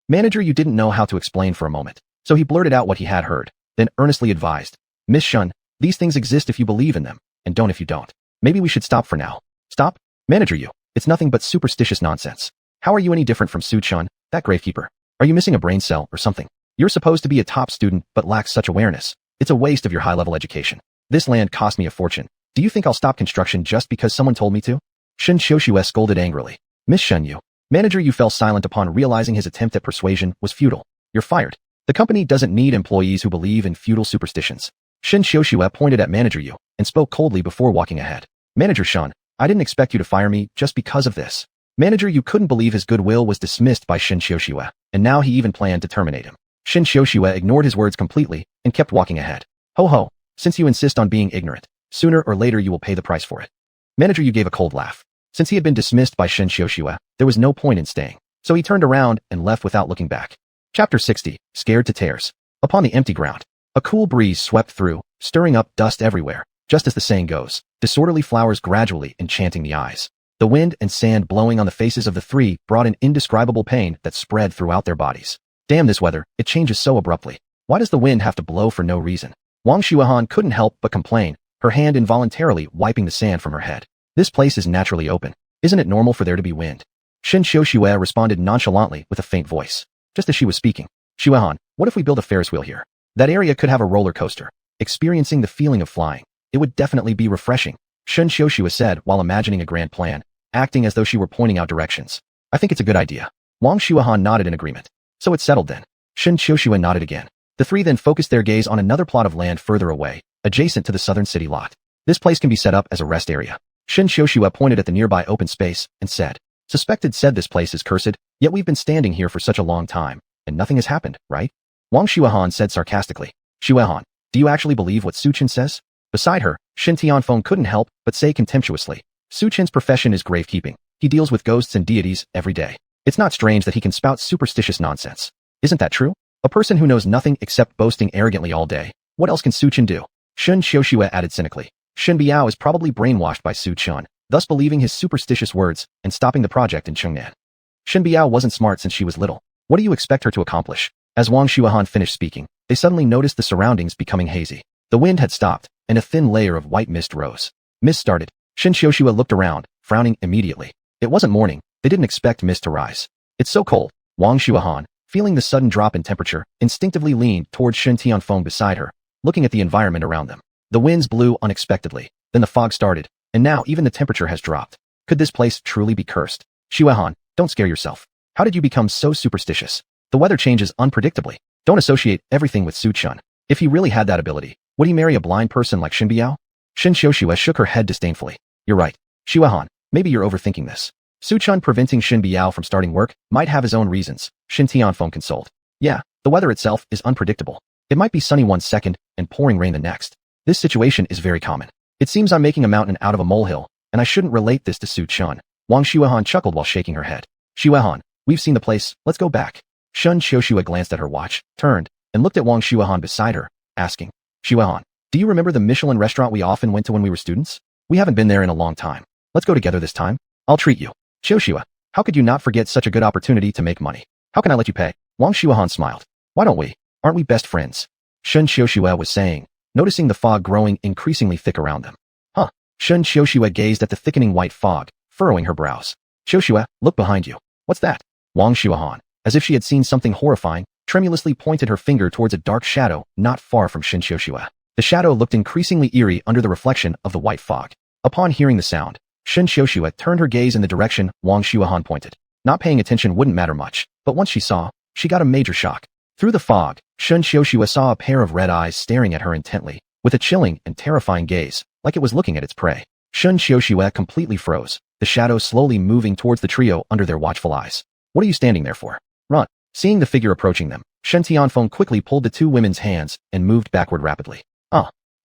Manager Yu didn't know how to explain for a moment, so he blurted out what he had heard, then earnestly advised. Miss Shen, these things exist if you believe in them, and don't if you don't. Maybe we should stop for now. Stop? Manager Yu, it's nothing but superstitious nonsense. How are you any different from Su Chen, that gravekeeper? Are you missing a brain cell or something? You're supposed to be a top student but lack such awareness. It's a waste of your high-level education. This land cost me a fortune. Do you think I'll stop construction just because someone told me to? Shen Xiuxue scolded angrily. Miss Shen Yu. Manager Yu fell silent upon realizing his attempt at persuasion was futile. You're fired. The company doesn't need employees who believe in feudal superstitions. Shen Xiuxue pointed at Manager Yu and spoke coldly before walking ahead. Manager Shen, I didn't expect you to fire me just because of this. Manager Yu couldn't believe his goodwill was dismissed by Shen Xiuxue, and now he even planned to terminate him. Shen Xiuxue ignored his words completely and kept walking ahead. Ho ho, since you insist on being ignorant, sooner or later you will pay the price for it. Manager Yu gave a cold laugh. Since he had been dismissed by Shen Xiuxue, there was no point in staying, so he turned around and left without looking back. Chapter 60, Scared to Tears. Upon the empty ground, a cool breeze swept through, stirring up dust everywhere. Just as the saying goes, disorderly flowers gradually enchanting the eyes. The wind and sand blowing on the faces of the 3 brought an indescribable pain that spread throughout their bodies. Damn this weather, it changes so abruptly. Why does the wind have to blow for no reason? Wang Xuanhuan couldn't help but complain, her hand involuntarily wiping the sand from her head. This place is naturally open. Isn't it normal for there to be wind? Shen Xiuxue responded nonchalantly with a faint voice. Just as she was speaking, Xuanhuan, what if we build a Ferris wheel here? That area could have a roller coaster. Experiencing the feeling of flying. It would definitely be refreshing. Shen Xiuxue said while imagining a grand plan, acting as though she were pointing out directions. I think it's a good idea. Wang Xuanhuan nodded in agreement. So it's settled then. Shen Xiuxue nodded again. The 3 then focused their gaze on another plot of land further away, adjacent to the southern city lot. This place can be set up as a rest area. Shen Xiuxue pointed at the nearby open space and said, Suspected said this place is cursed, yet we've been standing here for such a long time, and nothing has happened, right? Wang Xuanhuan said sarcastically. Xuanhuan, do you actually believe what Su Chen says? Beside her, Shen Tianfeng couldn't help but say contemptuously, Su Chen's profession is gravekeeping. He deals with ghosts and deities every day. It's not strange that he can spout superstitious nonsense. Isn't that true? A person who knows nothing except boasting arrogantly all day. What else can Su Chen do? Shen Xiuxue added cynically. Shen Biao is probably brainwashed by Su Chen, thus believing his superstitious words and stopping the project in Chengnan. Shen Biao wasn't smart since she was little. What do you expect her to accomplish? As Wang Xuanhuan finished speaking, they suddenly noticed the surroundings becoming hazy. The wind had stopped, and a thin layer of white mist rose. Mist started. Shen Xiuxue looked around, frowning immediately. It wasn't morning. They didn't expect mist to rise. It's so cold. Wang Xuanhuan, feeling the sudden drop in temperature, instinctively leaned towards Shen Tianfeng beside her, looking at the environment around them. The winds blew unexpectedly. Then the fog started, and now even the temperature has dropped. Could this place truly be cursed? Xuanhuan, don't scare yourself. How did you become so superstitious? The weather changes unpredictably. Don't associate everything with Su Chen. If he really had that ability, would he marry a blind person like Shen Biao? Shen Xiuxue shook her head disdainfully. You're right. Xuanhuan, maybe you're overthinking this. Su Chen preventing Shen Biao from starting work might have his own reasons, Shen Tianfeng consoled. Yeah, the weather itself is unpredictable. It might be sunny one second and pouring rain the next. This situation is very common. It seems I'm making a mountain out of a molehill, and I shouldn't relate this to Su Chen. Wang Xuanhuan chuckled while shaking her head. Xuanhuan, we've seen the place, let's go back. Shen Xiuxue glanced at her watch, turned, and looked at Wang Xuanhuan beside her, asking, Xuanhuan, do you remember the Michelin restaurant we often went to when we were students? We haven't been there in a long time. Let's go together this time. I'll treat you. Xiuxue, how could you not forget such a good opportunity to make money? How can I let you pay? Wang Xuanhuan smiled. Why don't we? Aren't we best friends? Shen Xiuxue was saying, noticing the fog growing increasingly thick around them. Huh. Shen Xiuxue gazed at the thickening white fog, furrowing her brows. Xiuxue, look behind you. What's that? Wang Xuanhuan, as if she had seen something horrifying, tremulously pointed her finger towards a dark shadow not far from Shen Xiuxue. The shadow looked increasingly eerie under the reflection of the white fog. Upon hearing the sound, Shen Xiuxue turned her gaze in the direction Wang Xuanhuan pointed. Not paying attention wouldn't matter much, but once she saw, she got a major shock. Through the fog, Shen Xiuxue saw a pair of red eyes staring at her intently, with a chilling and terrifying gaze, like it was looking at its prey. Shen Xiuxue completely froze, the shadow slowly moving towards the trio under their watchful eyes. What are you standing there for? Run. Seeing the figure approaching them, Shen Tianfeng quickly pulled the two women's hands and moved backward rapidly.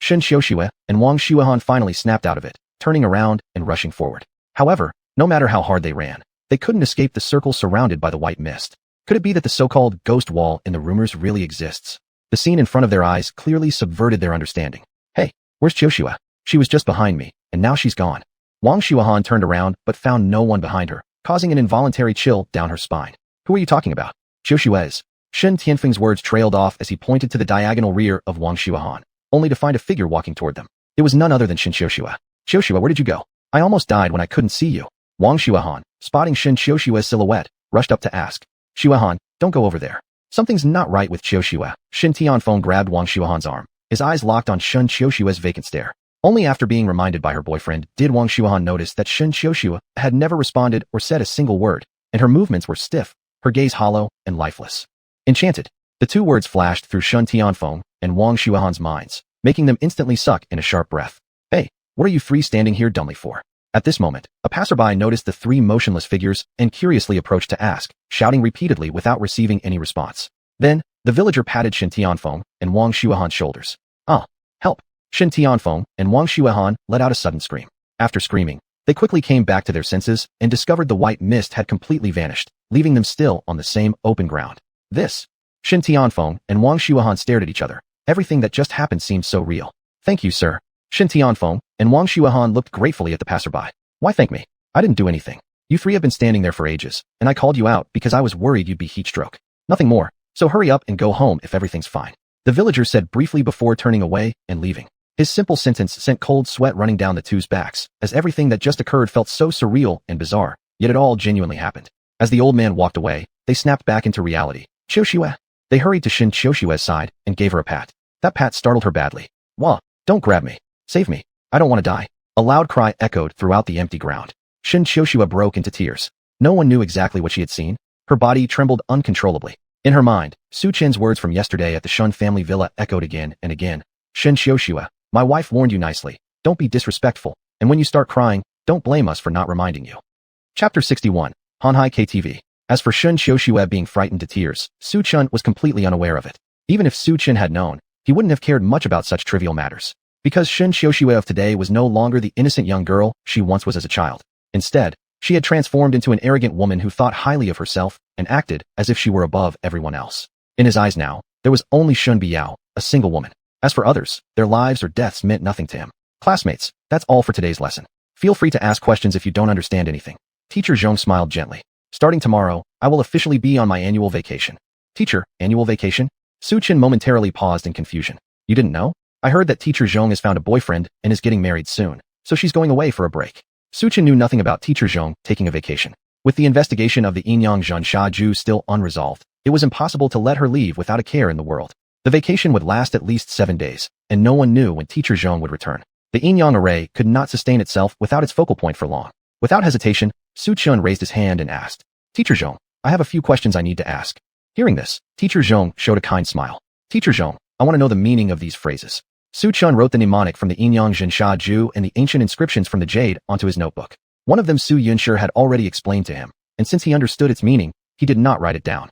Shen Xiuxue and Wang Xuanhuan finally snapped out of it, turning around and rushing forward. However, no matter how hard they ran, they couldn't escape the circle surrounded by the white mist. Could it be that the so-called ghost wall in the rumors really exists? The scene in front of their eyes clearly subverted their understanding. Hey, where's Xiuxue? She was just behind me, and now she's gone. Wang Xuanhuan turned around but found no one behind her, causing an involuntary chill down her spine. Who are you talking about? Xiuxue's. Shen Tianfeng's words trailed off as he pointed to the diagonal rear of Wang Xuanhuan, only to find a figure walking toward them. It was none other than Shen Xiuxue. Xiuxue, where did you go? I almost died when I couldn't see you. Wang Xuanhuan, spotting Shen Xiuxue's silhouette, rushed up to ask. Xuanhuan, don't go over there. Something's not right with Xiuxue. Shen Tianfeng grabbed Wang Xuanhuan's arm, his eyes locked on Shen Xiuxue's vacant stare. Only after being reminded by her boyfriend did Wang Xuanhuan notice that Shen Xiuxue had never responded or said a single word, and her movements were stiff, her gaze hollow and lifeless. Enchanted. The two words flashed through Shen Tianfeng and Wang Xuanhuan's minds, making them instantly suck in a sharp breath. Hey, what are you three standing here dumbly for? At this moment, a passerby noticed the three motionless figures and curiously approached to ask, shouting repeatedly without receiving any response. Then, the villager patted Shen Tianfeng and Wang Xuanhuan's shoulders. Help! Shen Tianfeng and Wang Xuanhuan let out a sudden scream. After screaming, they quickly came back to their senses and discovered the white mist had completely vanished, leaving them still on the same open ground. This. Shen Tianfeng and Wang Xuanhuan stared at each other. Everything that just happened seemed so real. Thank you, sir. Shen Tianfeng and Wang Xuanhuan looked gratefully at the passerby. Why thank me? I didn't do anything. You three have been standing there for ages, and I called you out because I was worried you'd be heat stroke. Nothing more, so hurry up and go home if everything's fine. The villager said briefly before turning away and leaving. His simple sentence sent cold sweat running down the two's backs, as everything that just occurred felt so surreal and bizarre, yet it all genuinely happened. As the old man walked away, they snapped back into reality. Xiuxue. They hurried to Shen Xiuxue's side and gave her a pat. That pat startled her badly. Wah, don't grab me. Save me. I don't want to die. A loud cry echoed throughout the empty ground. Shen Xiuxue broke into tears. No one knew exactly what she had seen. Her body trembled uncontrollably. In her mind, Su Chen's words from yesterday at the Shen family villa echoed again and again. Shen Xiuxue, my wife warned you nicely. Don't be disrespectful, and when you start crying, don't blame us for not reminding you. Chapter 61. Hanhai KTV. As for Shen Xiuxue being frightened to tears, Su Chun was completely unaware of it. Even if Su Chen had known, he wouldn't have cared much about such trivial matters. Because Shen Xiuxue of today was no longer the innocent young girl she once was as a child. Instead, she had transformed into an arrogant woman who thought highly of herself and acted as if she were above everyone else. In his eyes now, there was only Shun Biao, a single woman. As for others, their lives or deaths meant nothing to him. Classmates, that's all for today's lesson. Feel free to ask questions if you don't understand anything. Teacher Zhong smiled gently. Starting tomorrow, I will officially be on my annual vacation. Teacher, annual vacation? Su Chen momentarily paused in confusion. You didn't know? I heard that Teacher Zhong has found a boyfriend and is getting married soon, so she's going away for a break. Su Chen knew nothing about Teacher Zhong taking a vacation. With the investigation of the Yinyang Zhen Shaju still unresolved, it was impossible to let her leave without a care in the world. The vacation would last at least 7 days, and no one knew when Teacher Zhong would return. The Yinyang array could not sustain itself without its focal point for long. Without hesitation, Su Chen raised his hand and asked, Teacher Zhong, I have a few questions I need to ask. Hearing this, Teacher Zhong showed a kind smile. Teacher Zhong, I want to know the meaning of these phrases. Su Chen wrote the mnemonic from the Yinyang Zhen Shaju and the ancient inscriptions from the jade onto his notebook. One of them Su Yunshi had already explained to him, and since he understood its meaning, he did not write it down.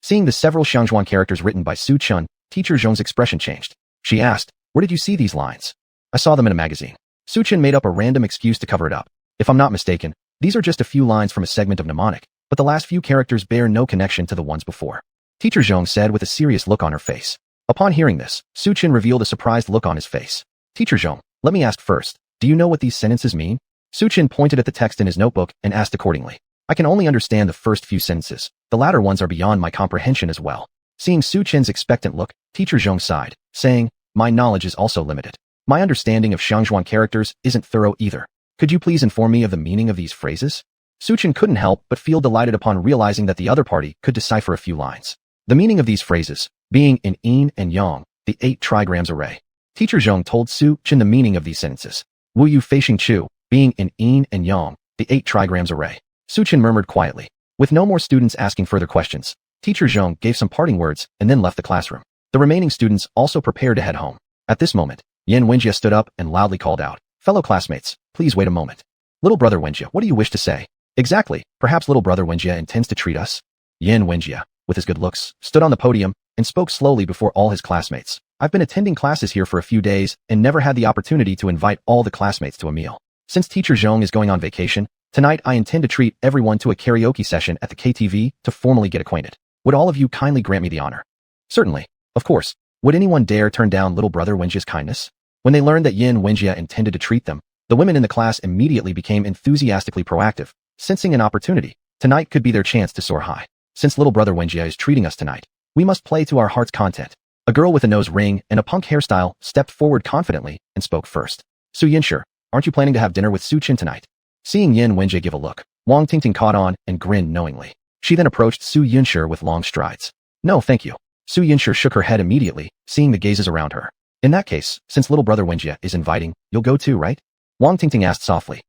Seeing the several xuanhuan characters written by Su Chen, Teacher Zhong's expression changed. She asked, Where did you see these lines? I saw them in a magazine. Su Chen made up a random excuse to cover it up. If I'm not mistaken, these are just a few lines from a segment of mnemonic, but the last few characters bear no connection to the ones before. Teacher Zhong said with a serious look on her face. Upon hearing this, Su Chen revealed a surprised look on his face. Teacher Zhong, let me ask first, do you know what these sentences mean? Su Chen pointed at the text in his notebook and asked accordingly. I can only understand the first few sentences. The latter ones are beyond my comprehension as well. Seeing Su Chen's expectant look, Teacher Zhong sighed, saying, My knowledge is also limited. My understanding of xuanhuan characters isn't thorough either. Could you please inform me of the meaning of these phrases? Su Chen couldn't help but feel delighted upon realizing that the other party could decipher a few lines. The meaning of these phrases, being in yin and yang, the 8 trigrams array. Teacher Zhong told Su Chen the meaning of these sentences. Wu yu feixing chu, being in yin and yang, the 8 trigrams array. Su Chen murmured quietly. With no more students asking further questions, Teacher Zhong gave some parting words and then left the classroom. The remaining students also prepared to head home. At this moment, Yin Wenjie stood up and loudly called out, Fellow classmates, please wait a moment. Little brother Wenjie, what do you wish to say? Exactly, perhaps little brother Wenjie intends to treat us? Yin Wenjie, with his good looks, stood on the podium and spoke slowly before all his classmates. I've been attending classes here for a few days and never had the opportunity to invite all the classmates to a meal. Since Teacher Zhong is going on vacation, tonight I intend to treat everyone to a karaoke session at the KTV to formally get acquainted. Would all of you kindly grant me the honor? Certainly. Of course. Would anyone dare turn down little brother Wenjie's kindness? When they learned that Yin Wenjie intended to treat them, the women in the class immediately became enthusiastically proactive, sensing an opportunity. Tonight could be their chance to soar high. Since little brother Wenjie is treating us tonight, we must play to our heart's content. A girl with a nose ring and a punk hairstyle stepped forward confidently and spoke first. Su Yunshi, aren't you planning to have dinner with Su Chen tonight? Seeing Yin Wenjie give a look, Wang Tingting caught on and grinned knowingly. She then approached Su Yunshi with long strides. No, thank you. Su Yunshi shook her head immediately, seeing the gazes around her. In that case, since little brother Wenjie is inviting, you'll go too, right? Wang Tingting asked softly.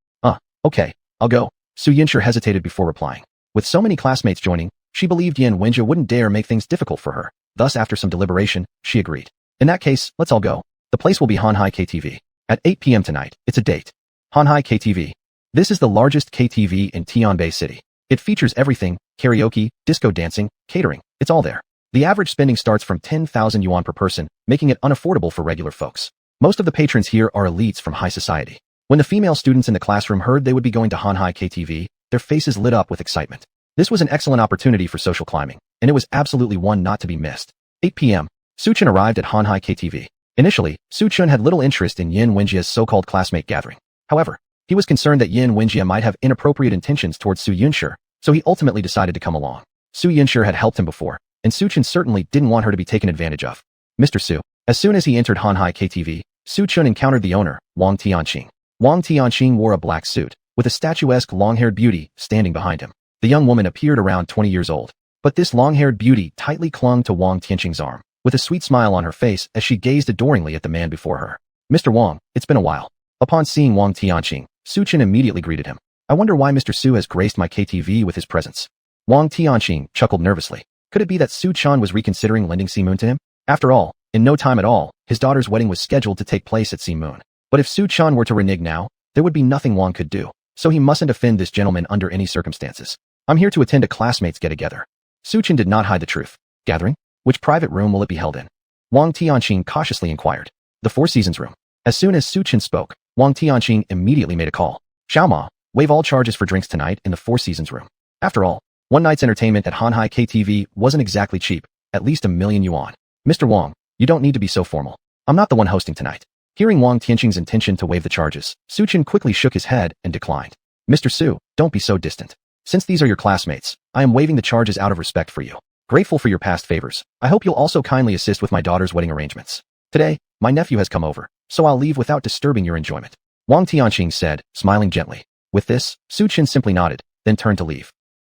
Okay, I'll go. Su Yunshi hesitated before replying. With so many classmates joining, she believed Yin Wenjie wouldn't dare make things difficult for her. Thus, after some deliberation, she agreed. In that case, let's all go. The place will be Hanhai KTV. At 8 p.m. tonight, it's a date. Hanhai KTV. This is the largest KTV in Tianbei City. It features everything, karaoke, disco dancing, catering, it's all there. The average spending starts from 10,000 yuan per person, making it unaffordable for regular folks. Most of the patrons here are elites from high society. When the female students in the classroom heard they would be going to Hanhai KTV, their faces lit up with excitement. This was an excellent opportunity for social climbing, and it was absolutely one not to be missed. 8 p.m. Su Chen arrived at Hanhai KTV. Initially, Su Chen had little interest in Yin Wenjie's so-called classmate gathering. However, he was concerned that Yin Wenjie might have inappropriate intentions towards Su Yunshi, so he ultimately decided to come along. Su Yunshi had helped him before, and Su Chen certainly didn't want her to be taken advantage of. Mr. Su. As soon as he entered Hanhai KTV, Su Chen encountered the owner, Wang Tianqing. Wang Tianqing wore a black suit, with a statuesque long-haired beauty standing behind him. The young woman appeared around 20 years old, but this long-haired beauty tightly clung to Wang Tianqing's arm, with a sweet smile on her face as she gazed adoringly at the man before her. Mr. Wang, it's been a while. Upon seeing Wang Tianqing, Su Chen immediately greeted him. I wonder why Mr. Su has graced my KTV with his presence. Wang Tianqing chuckled nervously. Could it be that Su Chen was reconsidering lending Si Moon to him? After all, in no time at all, his daughter's wedding was scheduled to take place at Si Moon. But if Su Chun were to renege now, there would be nothing Wang could do, so he mustn't offend this gentleman under any circumstances. I'm here to attend a classmates get-together. Su Chun did not hide the truth. Gathering? Which private room will it be held in? Wang Tianqing cautiously inquired. The Four Seasons room. As soon as Su Chun spoke, Wang Tianqing immediately made a call. Xiaoma, waive all charges for drinks tonight in the Four Seasons room. After all, one night's entertainment at Hanhai KTV wasn't exactly cheap, at least 1,000,000 yuan. Mr. Wang, you don't need to be so formal. I'm not the one hosting tonight. Hearing Wang Tianqing's intention to waive the charges, Su Chun quickly shook his head and declined. Mr. Su, don't be so distant. Since these are your classmates, I am waiving the charges out of respect for you. Grateful for your past favors, I hope you'll also kindly assist with my daughter's wedding arrangements. Today, my nephew has come over, so I'll leave without disturbing your enjoyment. Wang Tianqing said, smiling gently. With this, Su Chun simply nodded, then turned to leave.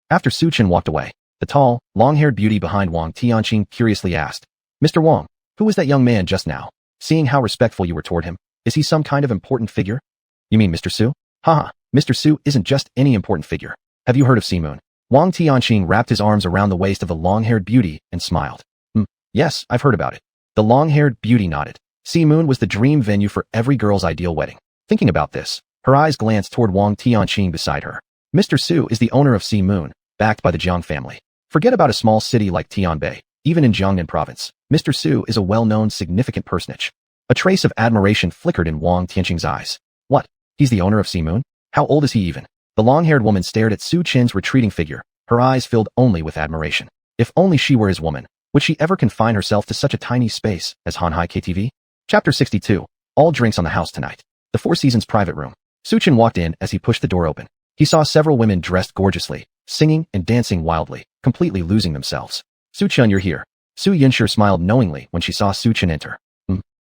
After Su Chun walked away, the tall, long-haired beauty behind Wang Tianqing curiously asked, Mr. Wang, who was that young man just now? Seeing how respectful you were toward him, is he some kind of important figure? You mean Mr. Su? Haha, Mr. Su isn't just any important figure. Have you heard of Moon? Wang Tianqing wrapped his arms around the waist of the long-haired beauty and smiled. Yes, I've heard about it. The long-haired beauty nodded. Moon was the dream venue for every girl's ideal wedding. Thinking about this, her eyes glanced toward Wang Tianqing beside her. Mr. Su is the owner of Moon, backed by the Jiang family. Forget about a small city like Tianbei. Even in Jiangnan province, Mr. Su is a well-known significant personage. A trace of admiration flickered in Wang Tianqing's eyes. What? He's the owner of Moon? How old is he even? The long-haired woman stared at Su Chen's retreating figure, her eyes filled only with admiration. If only she were his woman, would she ever confine herself to such a tiny space as Hanhai KTV? Chapter 62. All drinks on the house tonight. The Four Seasons private room. Su Chen walked in as he pushed the door open. He saw several women dressed gorgeously, singing and dancing wildly, completely losing themselves. Su Chen, you're here. Su Yunshi smiled knowingly when she saw Su Chen enter.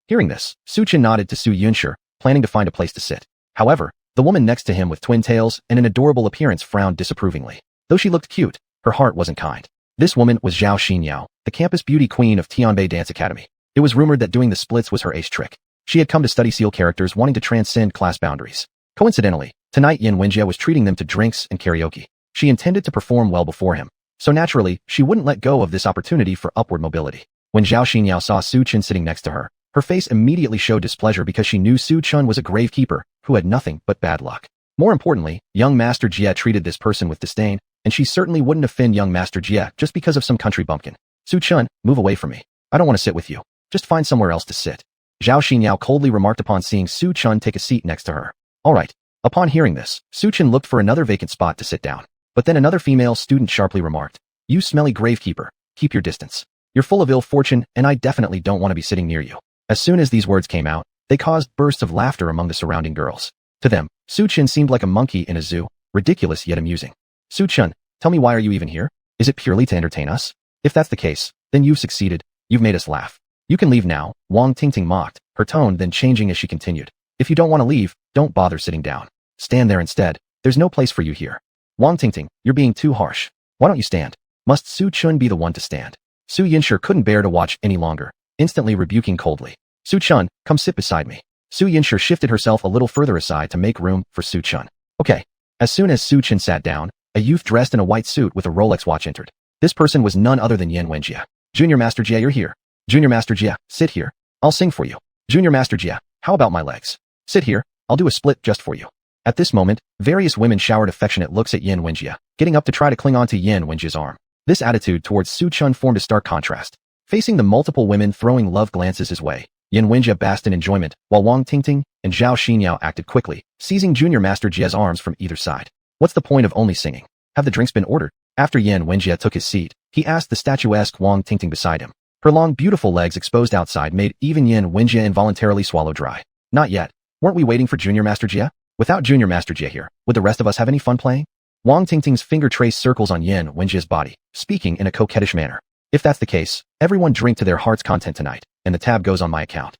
Hearing this, Su Chen nodded to Su Yunshi, planning to find a place to sit. However, the woman next to him with twin tails and an adorable appearance frowned disapprovingly. Though she looked cute, her heart wasn't kind. This woman was Zhao Xinyao, the campus beauty queen of Tianbei Dance Academy. It was rumored that doing the splits was her ace trick. She had come to study seal characters wanting to transcend class boundaries. Coincidentally, tonight Yin Wenjie was treating them to drinks and karaoke. She intended to perform well before him. So naturally, she wouldn't let go of this opportunity for upward mobility. When Zhao Xinyao saw Su Chen sitting next to her, her face immediately showed displeasure because she knew Su Chen was a gravekeeper who had nothing but bad luck. More importantly, young Master Jie treated this person with disdain, and she certainly wouldn't offend young Master Jie just because of some country bumpkin. Su Chen, move away from me. I don't want to sit with you. Just find somewhere else to sit. Zhao Xinyao coldly remarked upon seeing Su Chen take a seat next to her. All right. Upon hearing this, Su Chen looked for another vacant spot to sit down. But then another female student sharply remarked, You smelly gravekeeper, keep your distance. You're full of ill fortune, and I definitely don't want to be sitting near you. As soon as these words came out, they caused bursts of laughter among the surrounding girls. To them, Su Chen seemed like a monkey in a zoo, ridiculous yet amusing. Su Chen, tell me, why are you even here? Is it purely to entertain us? If that's the case, then you've succeeded. You've made us laugh. You can leave now, Wang Tingting mocked, her tone then changing as she continued. If you don't want to leave, don't bother sitting down. Stand there instead. There's no place for you here. Wang Tingting, you're being too harsh. Why don't you stand? Must Su Chen be the one to stand? Su Yunshi couldn't bear to watch any longer, instantly rebuking coldly. Su Chen, come sit beside me. Su Yunshi shifted herself a little further aside to make room for Su Chen. Okay. As soon as Su Chen sat down, a youth dressed in a white suit with a Rolex watch entered. This person was none other than Yin Wenjie. Junior Master Jie, you're here. Junior Master Jie, sit here. I'll sing for you. Junior Master Jie, how about my legs? Sit here, I'll do a split just for you. At this moment, various women showered affectionate looks at Yin Wenjie, getting up to try to cling on to Yin Wenjie's arm. This attitude towards Su Chen formed a stark contrast. Facing the multiple women throwing love glances his way, Yin Wenjie basked in enjoyment, while Wang Tingting and Zhao Xinyao acted quickly, seizing Junior Master Jie's arms from either side. What's the point of only singing? Have the drinks been ordered? After Yin Wenjie took his seat, he asked the statuesque Wang Tingting beside him. Her long, beautiful legs exposed outside made even Yin Wenjie involuntarily swallow dry. Not yet. Weren't we waiting for Junior Master Jie? Without Junior Master Jie here, would the rest of us have any fun playing? Wang Tingting's finger traced circles on Yin Wenjie's body, speaking in a coquettish manner. If that's the case, everyone drink to their heart's content tonight, and the tab goes on my account.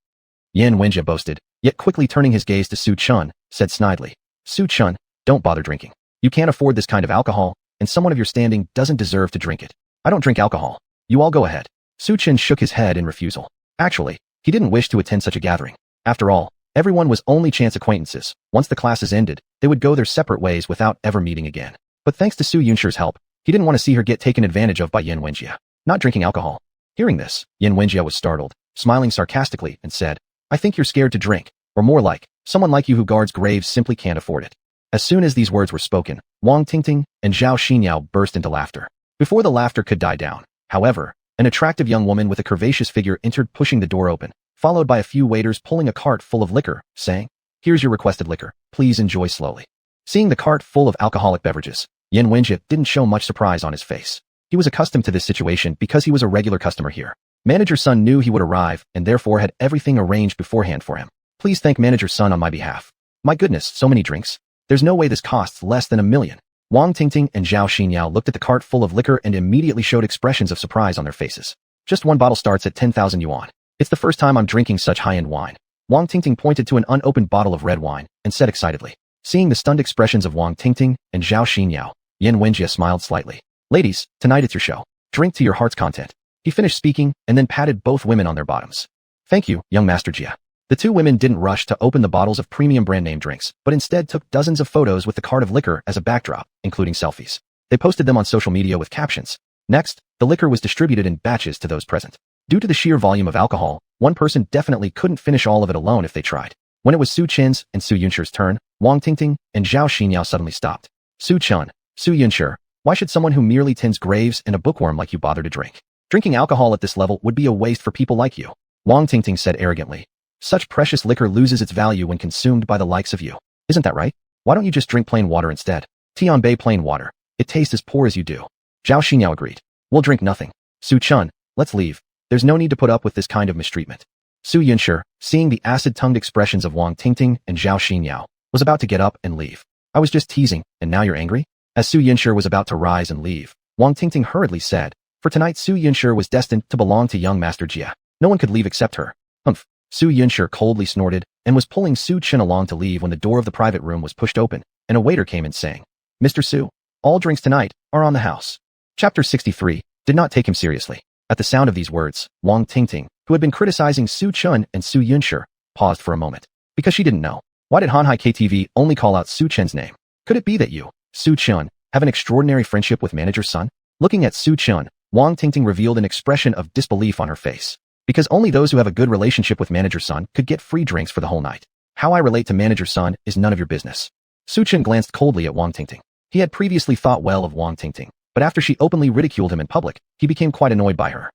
Yin Wenjie boasted, yet quickly turning his gaze to Su Chen, said snidely, Su Chen, don't bother drinking. You can't afford this kind of alcohol, and someone of your standing doesn't deserve to drink it. I don't drink alcohol. You all go ahead. Su Chen shook his head in refusal. Actually, he didn't wish to attend such a gathering. After all, everyone was only chance acquaintances. Once the classes ended, they would go their separate ways without ever meeting again. But thanks to Su Yunshi's help, he didn't want to see her get taken advantage of by Yin Wenjie. Not drinking alcohol. Hearing this, Yin Wenjie was startled, smiling sarcastically, and said, I think you're scared to drink, or more like, Someone like you who guards graves simply can't afford it. As soon as these words were spoken, Wang Tingting and Zhao Xinyao burst into laughter. Before the laughter could die down, however, an attractive young woman with a curvaceous figure entered, pushing the door open, followed by a few waiters pulling a cart full of liquor, saying, "Here's your requested liquor. Please enjoy slowly." Seeing the cart full of alcoholic beverages, Yan Wenjie didn't show much surprise on his face. He was accustomed to this situation because he was a regular customer here. Manager Sun knew he would arrive and therefore had everything arranged beforehand for him. "Please thank Manager Sun on my behalf." "My goodness, so many drinks. There's no way this costs less than $1 million. Wang Tingting and Zhao Xinyao looked at the cart full of liquor and immediately showed expressions of surprise on their faces. "Just one bottle starts at 10,000 yuan. It's the first time I'm drinking such high-end wine." Wang Tingting pointed to an unopened bottle of red wine and said excitedly. Seeing the stunned expressions of Wang Tingting and Zhao Xinyao, Yan Wenjie smiled slightly. "Ladies, tonight it's your show. Drink to your heart's content." He finished speaking and then patted both women on their bottoms. "Thank you, young Master Jia." The two women didn't rush to open the bottles of premium brand name drinks, but instead took dozens of photos with the cart of liquor as a backdrop, including selfies. They posted them on social media with captions. Next, the liquor was distributed in batches to those present. Due to the sheer volume of alcohol, one person definitely couldn't finish all of it alone if they tried. When it was Su Chen's and Su Yunshi's turn, Wang Tingting and Zhao Xinyao suddenly stopped. "Su Chen, Su Yunshi, why should someone who merely tends graves and a bookworm like you bother to drink? Drinking alcohol at this level would be a waste for people like you," Wang Tingting said arrogantly. "Such precious liquor loses its value when consumed by the likes of you. Isn't that right? Why don't you just drink plain water instead? Tianbei plain water. It tastes as poor as you do." Zhao Xinyao agreed. "We'll drink nothing. Su Chen, let's leave. There's no need to put up with this kind of mistreatment." Su Yunshi, seeing the acid-tongued expressions of Wang Tingting and Zhao Xinyao, was about to get up and leave. "I was just teasing, and now you're angry?" As Su Yunshi was about to rise and leave, Wang Tingting hurriedly said, "For tonight Su Yunshi was destined to belong to young Master Jia. No one could leave except her." "Humph." Su Yunshi coldly snorted and was pulling Su Chen along to leave when the door of the private room was pushed open, and a waiter came in saying, "Mr. Su, all drinks tonight are on the house." Chapter 63 did not take him seriously. At the sound of these words, Wang Tingting, who had been criticizing Su Chen and Su Yunshi, paused for a moment. Because she didn't know. Why did Hanhai KTV only call out Su Chen's name? Could it be that you, Su Chen, have an extraordinary friendship with Manager Sun? Looking at Su Chen, Wang Tingting revealed an expression of disbelief on her face. Because only those who have a good relationship with Manager Sun could get free drinks for the whole night. How I relate to Manager Sun is none of your business. Su Chen glanced coldly at Wang Tingting. He had previously thought well of Wang Tingting, but after she openly ridiculed him in public, he became quite annoyed by her.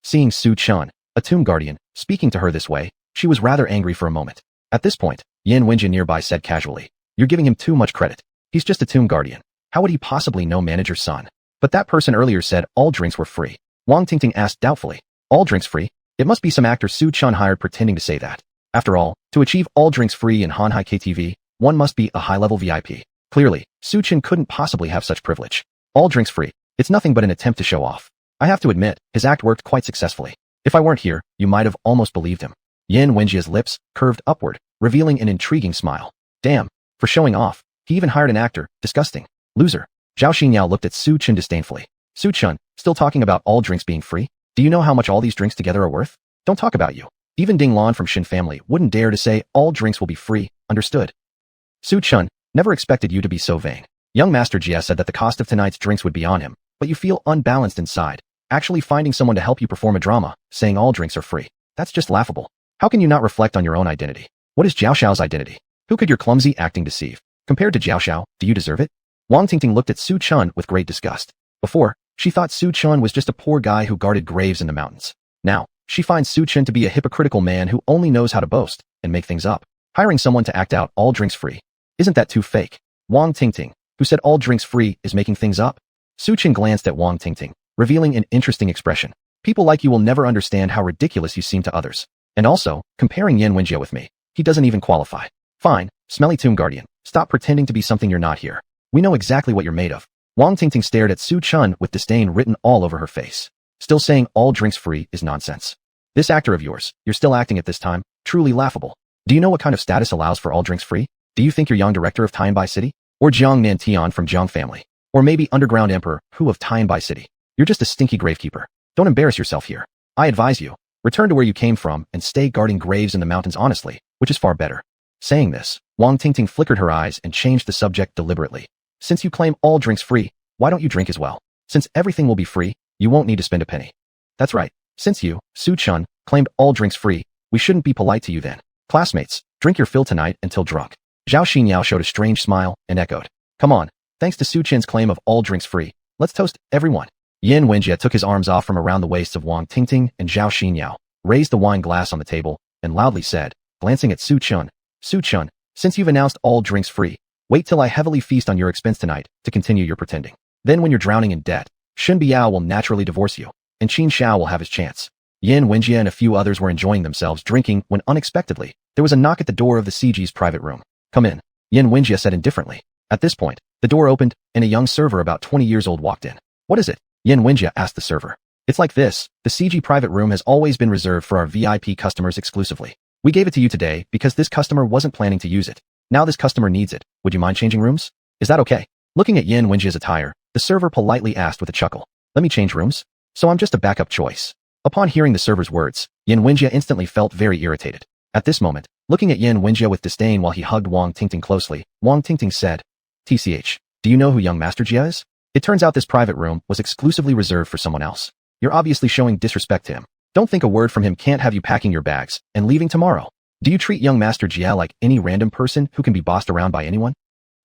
Seeing Su Chen, a tomb guardian, speaking to her this way, she was rather angry for a moment. At this point, Yan Wenjie nearby said casually, "You're giving him too much credit. He's just a tomb guardian. How would he possibly know Manager Sun?" "But that person earlier said all drinks were free." Wang Tingting asked doubtfully. "All drinks free? It must be some actor Su Chen hired pretending to say that. After all, to achieve all drinks free in Hanhai KTV, one must be a high-level VIP. Clearly, Su Chen couldn't possibly have such privilege. All drinks free. It's nothing but an attempt to show off. I have to admit, his act worked quite successfully. If I weren't here, you might have almost believed him." Yan Wenjie's lips curved upward, revealing an intriguing smile. "Damn, for showing off, he even hired an actor. Disgusting. Loser." Zhao Xinyao looked at Su Chen disdainfully. "Su Chen, still talking about all drinks being free? Do you know how much all these drinks together are worth? Don't talk about you. Even Ding Lan from Shen family wouldn't dare to say all drinks will be free, understood?" "Su Chen, never expected you to be so vain. Young Master Jia said that the cost of tonight's drinks would be on him, but you feel unbalanced inside. Actually finding someone to help you perform a drama, saying all drinks are free. That's just laughable. How can you not reflect on your own identity? What is Jiao Xiao's identity? Who could your clumsy acting deceive? Compared to Jiao Xiao, do you deserve it?" Wang Tingting looked at Su Chen with great disgust. Before, she thought Su Chen was just a poor guy who guarded graves in the mountains. Now, she finds Su Chen to be a hypocritical man who only knows how to boast and make things up. Hiring someone to act out all drinks free. Isn't that too fake? Wang Tingting, who said all drinks free, is making things up? Su Chen glanced at Wang Tingting, revealing an interesting expression. "People like you will never understand how ridiculous you seem to others. And also, comparing Yan Wenjie with me, he doesn't even qualify. Fine, smelly tomb guardian, stop pretending to be something you're not here. We know exactly what you're made of." Wang Tingting stared at Su Chen with disdain written all over her face. "Still saying all drinks free is nonsense. This actor of yours, you're still acting at this time, truly laughable. Do you know what kind of status allows for all drinks free? Do you think you're young director of Tianbai City? Or Jiang Nantian from Jiang family? Or maybe underground emperor Hu of Tianbai City? You're just a stinky gravekeeper. Don't embarrass yourself here. I advise you, return to where you came from and stay guarding graves in the mountains honestly, which is far better." Saying this, Wang Tingting flickered her eyes and changed the subject deliberately. "Since you claim all drinks free, why don't you drink as well? Since everything will be free, you won't need to spend a penny." "That's right. Since you, Su Chen, claimed all drinks free, we shouldn't be polite to you then. Classmates, Drink your fill tonight until drunk. Zhao Xinyao showed a strange smile and echoed. Come on, thanks to Su Chen's claim of all drinks free, let's toast everyone. Yin Wenjie took his arms off from around the waists of Wang Tingting and Zhao Xinyao, raised the wine glass on the table, and loudly said, glancing at Su Chun, since you've announced all drinks free, wait till I heavily feast on your expense tonight to continue your pretending. Then when you're drowning in debt, Shun Biao will naturally divorce you, and Qin Xiao will have his chance. Yin Wenjie and a few others were enjoying themselves drinking when unexpectedly, there was a knock at the door of the CG's private room. Come in, Yin Wenjie said indifferently. At this point, the door opened, and a young server about 20 years old walked in. What is it? Yin Wenjie asked the server. It's like this, the CG private room has always been reserved for our VIP customers exclusively. We gave it to you today because this customer wasn't planning to use it. Now this customer needs it. Would you mind changing rooms? Is that okay? Looking at Yin Wenjie's attire, the server politely asked with a chuckle. Let me change rooms? So I'm just a backup choice. Upon hearing the server's words, Yin Wenjie instantly felt very irritated. At this moment, looking at Yin Wenjie with disdain while he hugged Wang Tingting closely, Wang Tingting said, TCH, do you know who young Master Jia is? It turns out this private room was exclusively reserved for someone else. You're obviously showing disrespect to him. Don't think a word from him can't have you packing your bags and leaving tomorrow. Do you treat young Master Jia like any random person who can be bossed around by anyone?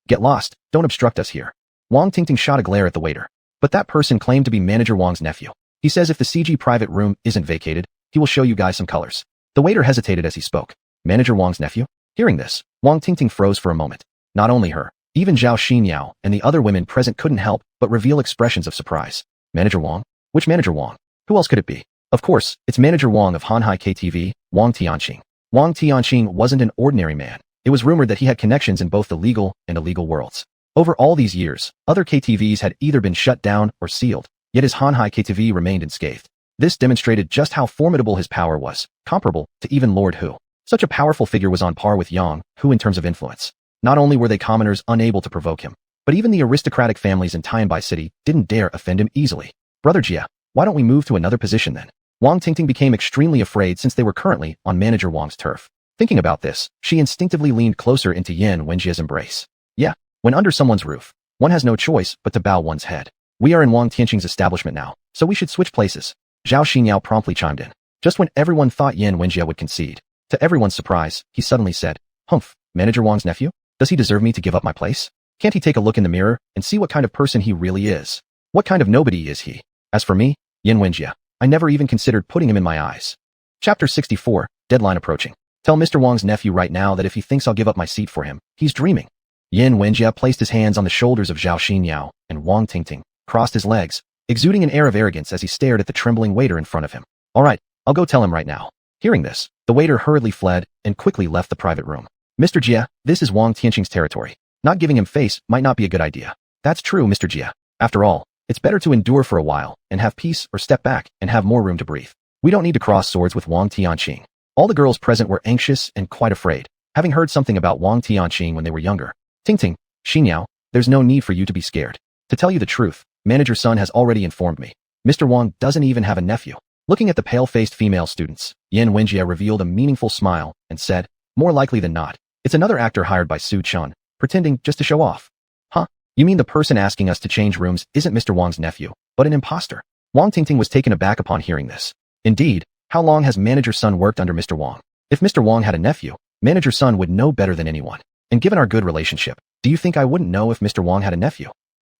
Get lost, don't obstruct us here. Wang Tingting shot a glare at the waiter. But that person claimed to be Manager Wang's nephew. He says if the CG private room isn't vacated, he will show you guys some colors. The waiter hesitated as he spoke. Manager Wang's nephew? Hearing this, Wang Tingting froze for a moment. Not only her, even Zhao Xinyao and the other women present couldn't help but reveal expressions of surprise. Manager Wang? Which Manager Wang? Who else could it be? Of course, it's Manager Wang of Hanhai KTV, Wang Tianqing. Wang Tianqing wasn't an ordinary man. It was rumored that he had connections in both the legal and illegal worlds. Over all these years, other KTVs had either been shut down or sealed, yet his Hanhai KTV remained unscathed. This demonstrated just how formidable his power was, comparable to even Lord Hu. Such a powerful figure was on par with Yang Hu in terms of influence. Not only were they commoners unable to provoke him, but even the aristocratic families in Tianbai City didn't dare offend him easily. Brother Jia, why don't we move to another position then? Wang Tingting became extremely afraid since they were currently on Manager Wang's turf. Thinking about this, she instinctively leaned closer into Yin Wenjie's embrace. Yeah, when under someone's roof, one has no choice but to bow one's head. We are in Wang Tianqing's establishment now, so we should switch places. Zhao Xinyao promptly chimed in. Just when everyone thought Yin Wenjie would concede. To everyone's surprise, he suddenly said, Humph, Manager Wang's nephew? Does he deserve me to give up my place? Can't he take a look in the mirror and see what kind of person he really is? What kind of nobody is he? As for me, Yin Wenjie, I never even considered putting him in my eyes. Chapter 64, Deadline Approaching. Tell Mr. Wang's nephew right now that if he thinks I'll give up my seat for him, he's dreaming. Yin Wenjie placed his hands on the shoulders of Zhao Xinyao, and Wang Tingting crossed his legs, exuding an air of arrogance as he stared at the trembling waiter in front of him. All right, I'll go tell him right now. Hearing this, the waiter hurriedly fled and quickly left the private room. Mr. Jia, this is Wang Tianqing's territory. Not giving him face might not be a good idea. That's true, Mr. Jia. After all, it's better to endure for a while and have peace or step back and have more room to breathe. We don't need to cross swords with Wang Tianqing. All the girls present were anxious and quite afraid, having heard something about Wang Tianqing when they were younger. Tingting, Xinyao, there's no need for you to be scared. To tell you the truth, Manager Sun has already informed me. Mr. Wang doesn't even have a nephew. Looking at the pale-faced female students, Yin Wenjie revealed a meaningful smile and said, more likely than not, it's another actor hired by Su Chun, pretending just to show off. Huh? You mean the person asking us to change rooms isn't Mr. Wang's nephew, but an imposter? Wang Tingting was taken aback upon hearing this. Indeed, how long has Manager Sun worked under Mr. Wang? If Mr. Wang had a nephew, Manager Sun would know better than anyone. And given our good relationship, do you think I wouldn't know if Mr. Wang had a nephew?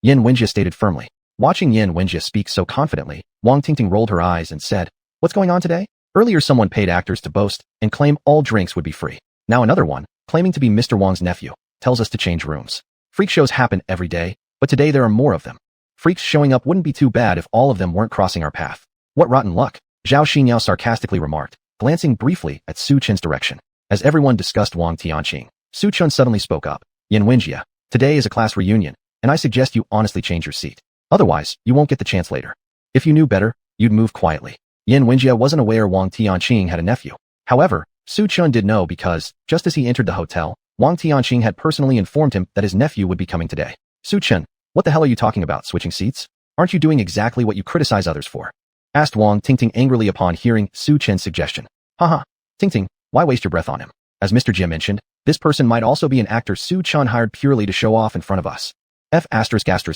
Yin Wenjie stated firmly. Watching Yin Wenjie speak so confidently, Wang Tingting rolled her eyes and said, what's going on today? Earlier someone paid actors to boast and claim all drinks would be free. Now another one, claiming to be Mr. Wang's nephew, tells us to change rooms. Freak shows happen every day, but today there are more of them. Freaks showing up wouldn't be too bad if all of them weren't crossing our path. What rotten luck, Zhao Xinyao sarcastically remarked, glancing briefly at Su Chen's direction. As everyone discussed Wang Tianqing, Su Chen suddenly spoke up. Yin Wenjie, today is a class reunion, and I suggest you honestly change your seat. Otherwise, you won't get the chance later. If you knew better, you'd move quietly. Yin Wenjie wasn't aware Wang Tianqing had a nephew. However, Su Chun did know because, just as he entered the hotel, Wang Tianqing had personally informed him that his nephew would be coming today. Su Chen, what the hell are you talking about, switching seats? Aren't you doing exactly what you criticize others for? Asked Wang Tingting angrily upon hearing Su Chen's suggestion. Haha, Tingting, why waste your breath on him? As Mr. Jia mentioned, this person might also be an actor Su Chun hired purely to show off in front of us.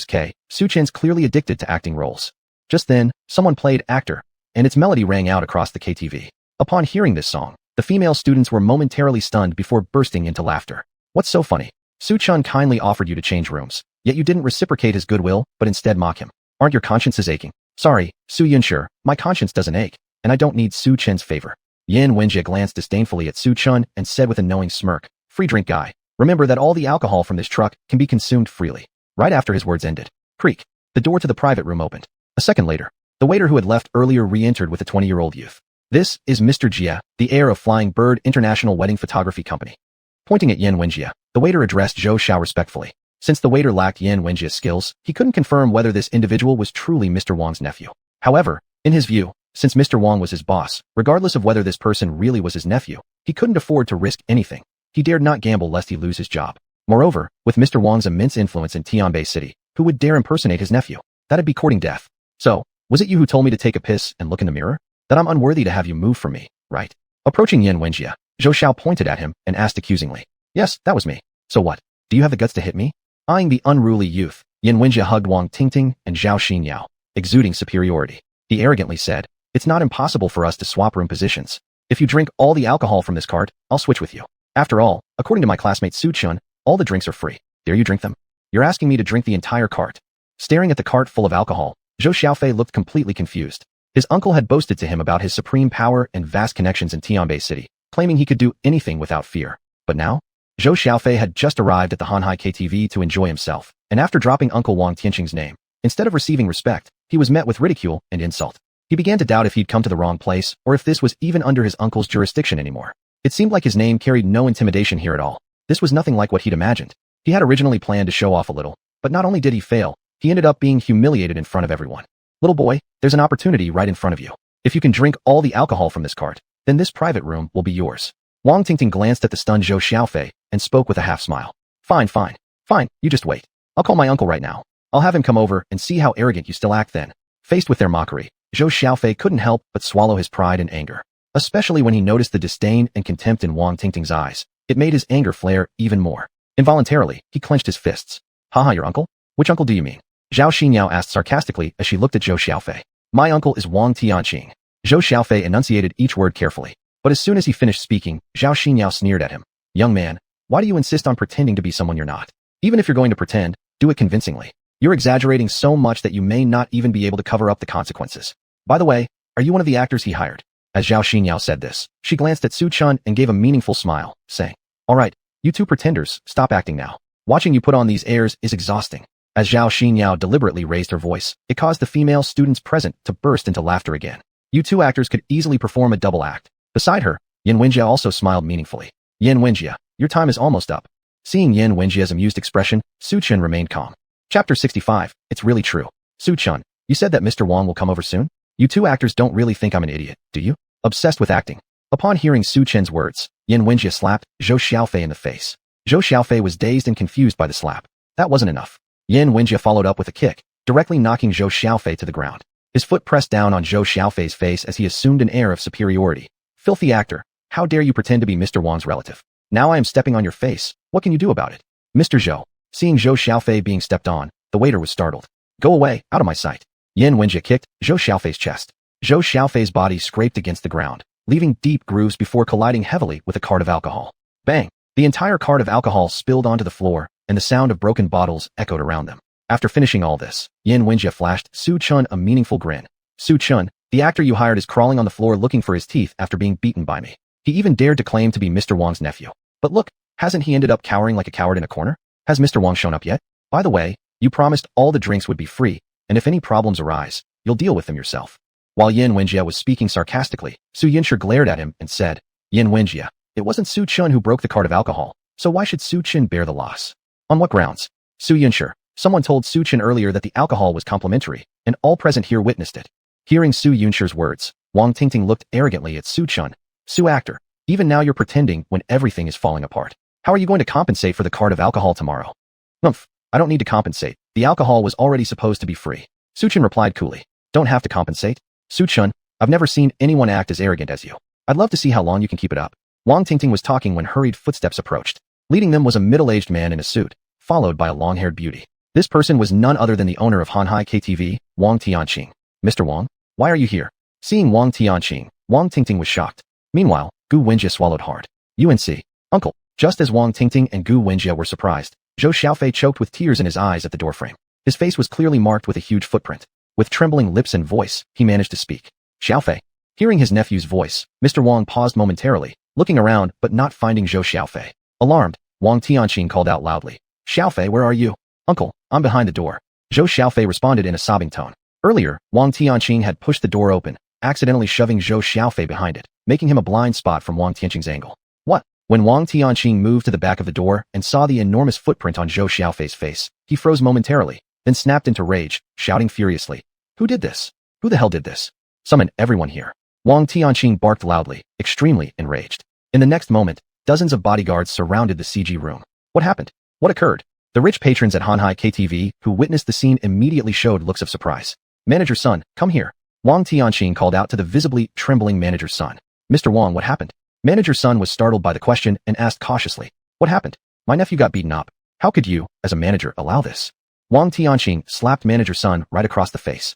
K, Su Chen's clearly addicted to acting roles. Just then, someone played actor, and its melody rang out across the KTV. Upon hearing this song, the The female students were momentarily stunned before bursting into laughter. What's so funny? Su Chun kindly offered you to change rooms, yet you didn't reciprocate his goodwill, but instead mock him. Aren't your consciences aching? Sorry, Su Yunshi, my conscience doesn't ache, and I don't need Su Chen's favor. Yan Wenjie glanced disdainfully at Su Chun and said with a knowing smirk, free drink guy. Remember that all the alcohol from this truck can be consumed freely. Right after his words ended, creak, the door to the private room opened. A second later, the waiter who had left earlier re-entered with a 20-year-old youth. This is Mr. Jia, the heir of Flying Bird International Wedding Photography Company. Pointing at Yan Wenjie, the waiter addressed Zhou Xiao respectfully. Since the waiter lacked Yan Wenjie's skills, he couldn't confirm whether this individual was truly Mr. Wang's nephew. However, in his view, since Mr. Wang was his boss, regardless of whether this person really was his nephew, he couldn't afford to risk anything. He dared not gamble lest he lose his job. Moreover, with Mr. Wang's immense influence in Tianbei City, who would dare impersonate his nephew? That'd be courting death. So, was it you who told me to take a piss and look in the mirror? That I'm unworthy to have you move from me, right? Approaching Yan Wenjie, Zhou Xiao pointed at him and asked accusingly. Yes, that was me. So what? Do you have the guts to hit me? Eyeing the unruly youth, Yan Wenjie hugged Wang Tingting and Zhao Xinyao, exuding superiority. He arrogantly said, it's not impossible for us to swap room positions. If you drink all the alcohol from this cart, I'll switch with you. After all, according to my classmate Su Chun, all the drinks are free. Dare you drink them? You're asking me to drink the entire cart. Staring at the cart full of alcohol, Zhou Xiaofei looked completely confused. His uncle had boasted to him about his supreme power and vast connections in Tianbei City, claiming he could do anything without fear. But now, Zhou Xiaofei had just arrived at the Hanhai KTV to enjoy himself, and after dropping Uncle Wang Tianqing's name, instead of receiving respect, he was met with ridicule and insult. He began to doubt if he'd come to the wrong place or if this was even under his uncle's jurisdiction anymore. It seemed like his name carried no intimidation here at all. This was nothing like what he'd imagined. He had originally planned to show off a little, but not only did he fail, he ended up being humiliated in front of everyone. Little boy, there's an opportunity right in front of you. If you can drink all the alcohol from this cart, then this private room will be yours. Wang Tingting glanced at the stunned Zhou Xiaofei and spoke with a half smile. Fine, you just wait. I'll call my uncle right now. I'll have him come over and see how arrogant you still act then. Faced with their mockery, Zhou Xiaofei couldn't help but swallow his pride and anger. Especially when he noticed the disdain and contempt in Wang Tingting's eyes. It made his anger flare even more. Involuntarily, he clenched his fists. Haha, your uncle? Which uncle do you mean? Zhao Xinyao asked sarcastically as she looked at Zhou Xiaofei. My uncle is Wang Tianqing. Zhou Xiaofei enunciated each word carefully. But as soon as he finished speaking, Zhao Xinyao sneered at him. Young man, why do you insist on pretending to be someone you're not? Even if you're going to pretend, do it convincingly. You're exaggerating so much that you may not even be able to cover up the consequences. By the way, are you one of the actors he hired? As Zhao Xinyao said this, she glanced at Su Chun and gave a meaningful smile, saying, all right, you two pretenders, stop acting now. Watching you put on these airs is exhausting. As Zhao Xinyao deliberately raised her voice, it caused the female students present to burst into laughter again. You two actors could easily perform a double act. Beside her, Yan Wenjie also smiled meaningfully. Yan Wenjie, your time is almost up. Seeing Yan Wenjie's amused expression, Su Chun remained calm. Chapter 65, it's really true. Su Chun, you said that Mr. Wang will come over soon? You two actors don't really think I'm an idiot, do you? Obsessed with acting. Upon hearing Su Chen's words, Yan Wenjie slapped Zhou Xiaofei in the face. Zhou Xiaofei was dazed and confused by the slap. That wasn't enough. Yan Wenjie followed up with a kick, directly knocking Zhou Xiaofei to the ground. His foot pressed down on Zhou Xiaofei's face as he assumed an air of superiority. Filthy actor, how dare you pretend to be Mr. Wang's relative? Now I am stepping on your face, what can you do about it? Mr. Zhou. Seeing Zhou Xiaofei being stepped on, the waiter was startled. Go away, out of my sight. Yan Wenjie kicked Zhou Xiaofei's chest. Zhou Xiaofei's body scraped against the ground, leaving deep grooves before colliding heavily with a cart of alcohol. Bang! The entire cart of alcohol spilled onto the floor, and the sound of broken bottles echoed around them. After finishing all this, Yan Wenjie flashed Su Chun a meaningful grin. Su Chun, the actor you hired is crawling on the floor looking for his teeth after being beaten by me. He even dared to claim to be Mr. Wang's nephew. But look, hasn't he ended up cowering like a coward in a corner? Has Mr. Wang shown up yet? By the way, you promised all the drinks would be free, and if any problems arise, you'll deal with them yourself. While Yan Wenjie was speaking sarcastically, Su Yunshi glared at him and said, Yan Wenjie, it wasn't Su Chun who broke the cart of alcohol, so why should Su Chun bear the loss? On what grounds? Su Yunshi, someone told Su Chun earlier that the alcohol was complimentary, and all present here witnessed it. Hearing Su Yunshi's words, Wang Tingting looked arrogantly at Su Chun. Su actor, even now you're pretending when everything is falling apart. How are you going to compensate for the cart of alcohol tomorrow? Humph, I don't need to compensate. The alcohol was already supposed to be free. Su Chun replied coolly. Don't have to compensate. Su Chun, I've never seen anyone act as arrogant as you. I'd love to see how long you can keep it up. Wang Tingting was talking when hurried footsteps approached. Leading them was a middle-aged man in a suit, followed by a long-haired beauty. This person was none other than the owner of Hanhai KTV, Wang Tianqing. Mr. Wang, why are you here? Seeing Wang Tianqing, Wang Tingting was shocked. Meanwhile, Gu Wenjie swallowed hard. UNC. Uncle. Just as Wang Tingting and Gu Wenjie were surprised, Zhou Xiaofei choked with tears in his eyes at the doorframe. His face was clearly marked with a huge footprint. With trembling lips and voice, he managed to speak. Xiaofei. Hearing his nephew's voice, Mr. Wang paused momentarily, looking around but not finding Zhou Xiaofei. Alarmed, Wang Tianqing called out loudly. Xiaofei, where are you? Uncle, I'm behind the door. Zhou Xiaofei responded in a sobbing tone. Earlier, Wang Tianqing had pushed the door open, accidentally shoving Zhou Xiaofei behind it, making him a blind spot from Wang Tianqing's angle. What? When Wang Tianqing moved to the back of the door and saw the enormous footprint on Zhou Xiaofei's face, he froze momentarily, then snapped into rage, shouting furiously. Who did this? Who the hell did this? Summon everyone here. Wang Tianqing barked loudly, extremely enraged. In the next moment, dozens of bodyguards surrounded the CG room. What happened? What occurred? The rich patrons at Hanhai KTV who witnessed the scene immediately showed looks of surprise. Manager's son, come here. Wang Tianqing called out to the visibly trembling manager's son. Mr. Wang, what happened? Manager's son was startled by the question and asked cautiously. What happened? My nephew got beaten up. How could you, as a manager, allow this? Wang Tianqing slapped manager's son right across the face.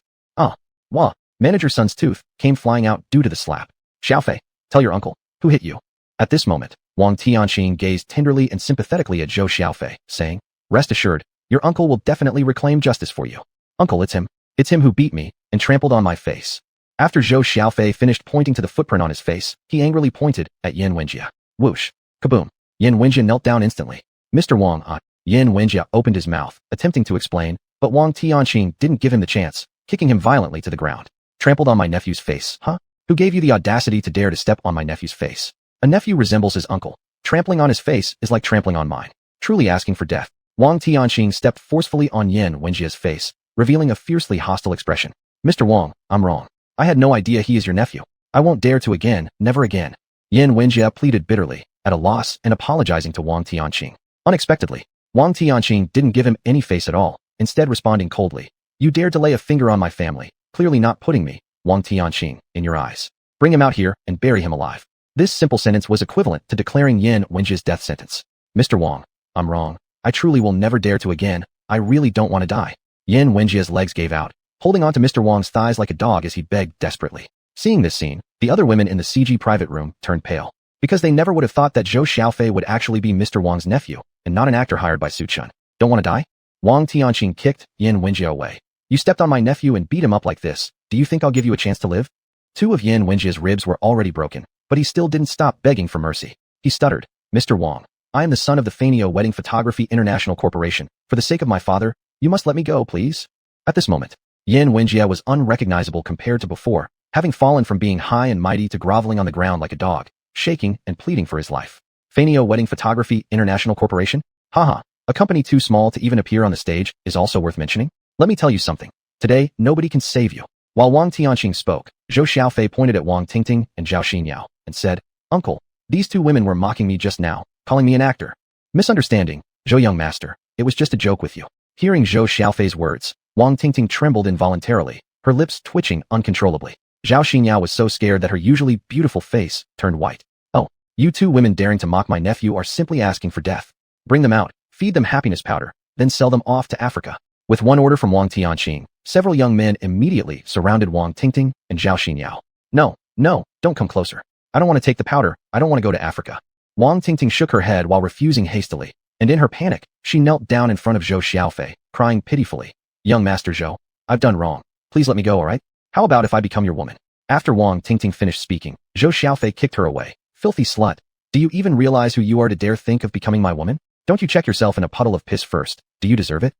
Wah. Manager's son's tooth came flying out due to the slap. Xiaofei, tell your uncle, who hit you? At this moment, Wang Tianqing gazed tenderly and sympathetically at Zhou Xiaofei, saying, rest assured, your uncle will definitely reclaim justice for you. Uncle, it's him. It's him who beat me and trampled on my face. After Zhou Xiaofei finished pointing to the footprint on his face, he angrily pointed at Yan Wenjie. Whoosh. Kaboom. Yan Wenjie knelt down instantly. Mr. Wang, Yan Wenjie opened his mouth, attempting to explain, but Wang Tianqing didn't give him the chance, kicking him violently to the ground. Trampled on my nephew's face, huh? Who gave you the audacity to dare to step on my nephew's face? A nephew resembles his uncle. Trampling on his face is like trampling on mine. Truly asking for death. Wang Tianqing stepped forcefully on Yan Wenjie's face, revealing a fiercely hostile expression. Mr. Wang, I'm wrong. I had no idea he is your nephew. I won't dare to again, never again. Yan Wenjie pleaded bitterly, at a loss and apologizing to Wang Tianqing. Unexpectedly, Wang Tianqing didn't give him any face at all, instead responding coldly. You dared to lay a finger on my family, clearly not putting me, Wang Tianqing, in your eyes. Bring him out here and bury him alive. This simple sentence was equivalent to declaring Yan Wenjie's death sentence. Mr. Wang, I'm wrong. I truly will never dare to again. I really don't want to die. Yan Wenjie's legs gave out, holding on to Mr. Wang's thighs like a dog as he begged desperately. Seeing this scene, the other women in the CG private room turned pale, because they never would have thought that Zhou Xiaofei would actually be Mr. Wang's nephew, and not an actor hired by Su Chun. Don't want to die? Wang Tianqing kicked Yan Wenjie away. You stepped on my nephew and beat him up like this. Do you think I'll give you a chance to live? Two of Yan Wenjie's ribs were already broken, but he still didn't stop begging for mercy. He stuttered, Mr. Wang, I am the son of the Fanio Wedding Photography International Corporation. For the sake of my father, you must let me go, please. At this moment, Yan Wenjie was unrecognizable compared to before, having fallen from being high and mighty to groveling on the ground like a dog, shaking and pleading for his life. Fanio Wedding Photography International Corporation? Haha, a company too small to even appear on the stage is also worth mentioning. Let me tell you something. Today, nobody can save you. While Wang Tianqing spoke, Zhou Xiaofei pointed at Wang Tingting and Zhao Xinyao and said, Uncle, these two women were mocking me just now, calling me an actor. Misunderstanding, Zhou young master, it was just a joke with you. Hearing Zhou Xiaofei's words, Wang Tingting trembled involuntarily, her lips twitching uncontrollably. Zhao Xinyao was so scared that her usually beautiful face turned white. Oh, you two women daring to mock my nephew are simply asking for death. Bring them out, feed them happiness powder, then sell them off to Africa. With one order from Wang Tianqing, several young men immediately surrounded Wang Tingting and Zhao Xinyao. No, don't come closer. I don't want to take the powder, I don't want to go to Africa. Wang Tingting shook her head while refusing hastily, and in her panic, she knelt down in front of Zhou Xiaofei, crying pitifully. Young Master Zhou, I've done wrong. Please let me go, alright? How about if I become your woman? After Wang Tingting finished speaking, Zhou Xiaofei kicked her away. Filthy slut. Do you even realize who you are to dare think of becoming my woman? Don't you check yourself in a puddle of piss first? Do you deserve it?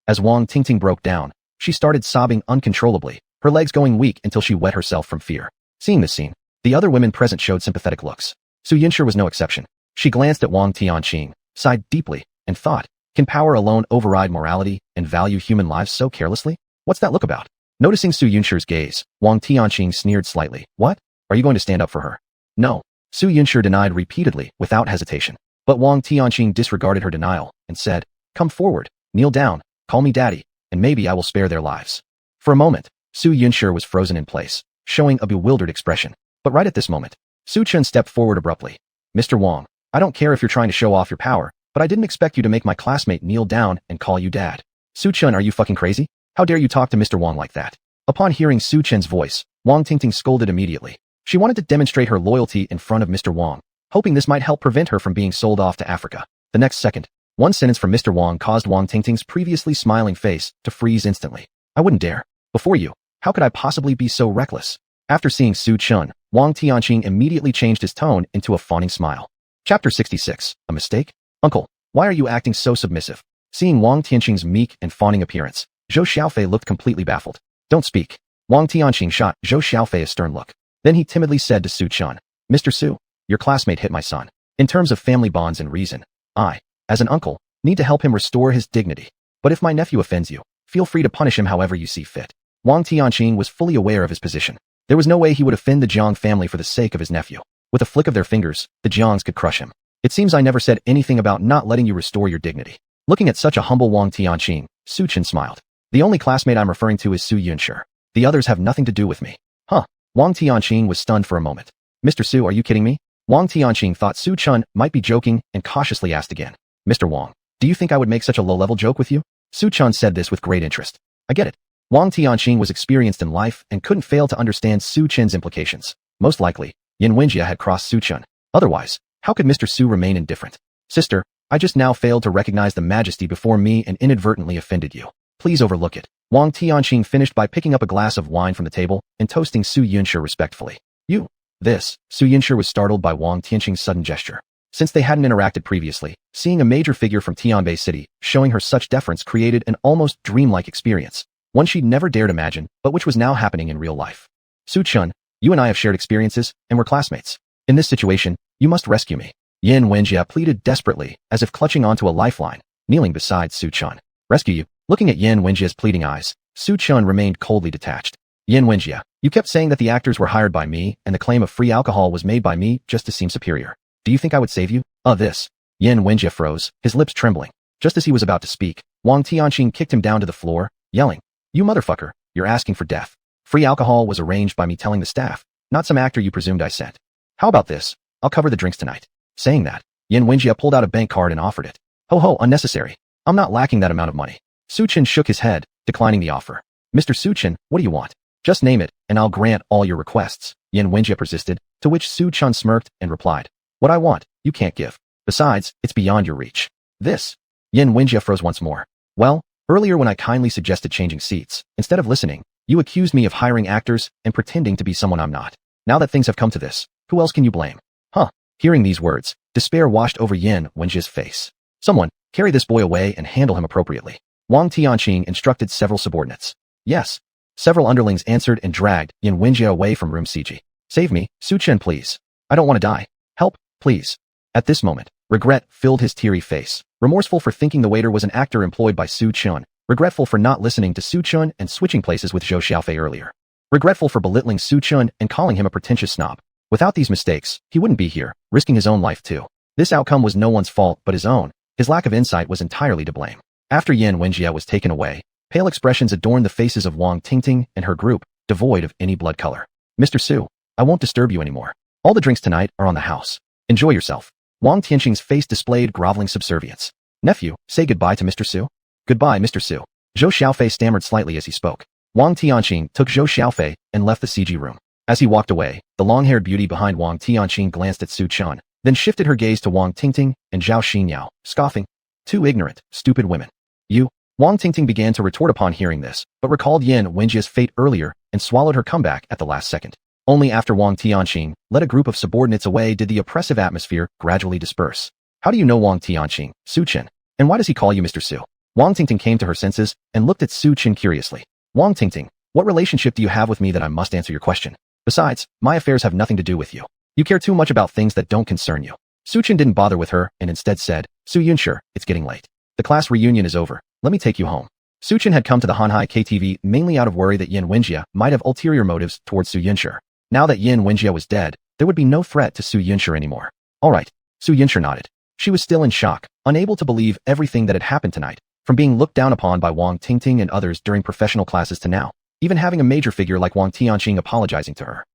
As Wang Tingting broke down, she started sobbing uncontrollably, her legs going weak until she wet herself from fear. Seeing this scene, the other women present showed sympathetic looks. Su Yunshi was no exception. She glanced at Wang Tianqing, sighed deeply, and thought, can power alone override morality and value human lives so carelessly? What's that look about? Noticing Su Yunshi's gaze, Wang Tianqing sneered slightly. What? Are you going to stand up for her? No. Su Yunshi denied repeatedly, without hesitation. But Wang Tianqing disregarded her denial, and said, come forward, kneel down, call me daddy, and maybe I will spare their lives. For a moment, Su Yunshi was frozen in place, showing a bewildered expression. But right at this moment, Su Chun stepped forward abruptly. Mr. Wang, I don't care if you're trying to show off your power, but I didn't expect you to make my classmate kneel down and call you dad. Su Chun, are you fucking crazy? How dare you talk to Mr. Wang like that? Upon hearing Su Chun's voice, Wang Tingting scolded immediately. She wanted to demonstrate her loyalty in front of Mr. Wang, hoping this might help prevent her from being sold off to Africa. The next second, one sentence from Mr. Wang caused Wang Tingting's previously smiling face to freeze instantly. I wouldn't dare. Before you, how could I possibly be so reckless? After seeing Su Chun, Wang Tianqing immediately changed his tone into a fawning smile. Chapter 66. A mistake? Uncle, why are you acting so submissive? Seeing Wang Tianqing's meek and fawning appearance, Zhou Xiaofei looked completely baffled. Don't speak. Wang Tianqing shot Zhou Xiaofei a stern look. Then he timidly said to Su Chun, Mr. Su, your classmate hit my son. In terms of family bonds and reason, I, as an uncle, need to help him restore his dignity. But if my nephew offends you, feel free to punish him however you see fit. Wang Tianqing was fully aware of his position. There was no way he would offend the Jiang family for the sake of his nephew. With a flick of their fingers, the Jiangs could crush him. It seems I never said anything about not letting you restore your dignity. Looking at such a humble Wang Tianqing, Su Chen smiled. The only classmate I'm referring to is Su Yunshi. The others have nothing to do with me. Huh. Wang Tianqing was stunned for a moment. Mr. Su, are you kidding me? Wang Tianqing thought Su Chun might be joking and cautiously asked again. Mr. Wang, do you think I would make such a low-level joke with you? Su Chun said this with great interest. I get it. Wang Tianqing was experienced in life and couldn't fail to understand Su Chen's implications. Most likely, Yin Wenjie had crossed Su Chun. Otherwise, how could Mr. Su remain indifferent? Sister, I just now failed to recognize the majesty before me and inadvertently offended you. Please overlook it. Wang Tianqing finished by picking up a glass of wine from the table and toasting Su Yunshi respectfully. You. This. Su Yunshi was startled by Wang Tianqing's sudden gesture. Since they hadn't interacted previously, seeing a major figure from Tianbei City showing her such deference created an almost dreamlike experience. One she'd never dared imagine, but which was now happening in real life. Su Chun, you and I have shared experiences, and we're classmates. In this situation, you must rescue me. Yin Wenjie pleaded desperately, as if clutching onto a lifeline, kneeling beside Su Chun. Rescue you? Looking at Yin Wenjie's pleading eyes, Su Chun remained coldly detached. Yin Wenjie, you kept saying that the actors were hired by me, and the claim of free alcohol was made by me just to seem superior. Do you think I would save you? This. Yin Wenjie froze, his lips trembling. Just as he was about to speak, Wang Tianqing kicked him down to the floor, yelling, You motherfucker, you're asking for death. Free alcohol was arranged by me telling the staff, not some actor you presumed I sent. How about this? I'll cover the drinks tonight. Saying that, Yin Wenjie pulled out a bank card and offered it. Ho, unnecessary. I'm not lacking that amount of money. Su Chen shook his head, declining the offer. Mr. Su Chen, what do you want? Just name it, and I'll grant all your requests. Yin Wenjie persisted, to which Su Chen smirked and replied. What I want, you can't give. Besides, it's beyond your reach. This. Yin Wenjie froze once more. Well, earlier when I kindly suggested changing seats, instead of listening, you accused me of hiring actors and pretending to be someone I'm not. Now that things have come to this, who else can you blame? Huh. Hearing these words, despair washed over Yin Wenjie's face. Someone, carry this boy away and handle him appropriately. Wang Tianqing instructed several subordinates. Yes. Several underlings answered and dragged Yin Wenjie away from room CG. Save me, Su Chen please. I don't want to die. Help, please. At this moment, regret filled his teary face. Remorseful for thinking the waiter was an actor employed by Su Chun. Regretful for not listening to Su Chun and switching places with Zhou Xiaofei earlier. Regretful for belittling Su Chun and calling him a pretentious snob. Without these mistakes, he wouldn't be here, risking his own life too. This outcome was no one's fault but his own. His lack of insight was entirely to blame. After Yin Wenjie was taken away, pale expressions adorned the faces of Wang Tingting and her group, devoid of any blood color. Mr. Su, I won't disturb you anymore. All the drinks tonight are on the house. Enjoy yourself. Wang Tianqing's face displayed groveling subservience. Nephew, say goodbye to Mr. Su. Goodbye, Mr. Su. Zhou Xiaofei stammered slightly as he spoke. Wang Tianqing took Zhou Xiaofei and left the CG room. As he walked away, the long-haired beauty behind Wang Tianqing glanced at Su Chun, then shifted her gaze to Wang Tingting and Zhao Xinyao, scoffing. Two ignorant, stupid women. You. Wang Tingting began to retort upon hearing this, but recalled Yin Wenjie's fate earlier and swallowed her comeback at the last second. Only after Wang Tianqing led a group of subordinates away did the oppressive atmosphere gradually disperse. How do you know Wang Tianqing, Su Chen? And why does he call you Mr. Su? Wang Tingting came to her senses and looked at Su Chen curiously. Wang Tingting, what relationship do you have with me that I must answer your question? Besides, my affairs have nothing to do with you. You care too much about things that don't concern you. Su Chen didn't bother with her and instead said, Su Yunshi, it's getting late. The class reunion is over. Let me take you home. Su Chen had come to the Hanhai KTV mainly out of worry that Yin Wenjie might have ulterior motives towards Su Yunshi. Now that Yin Wenjie was dead, there would be no threat to Su Yunshi anymore. All right. Su Yunshi nodded. She was still in shock, unable to believe everything that had happened tonight, from being looked down upon by Wang Tingting and others during professional classes to now, even having a major figure like Wang Tianqing apologizing to her.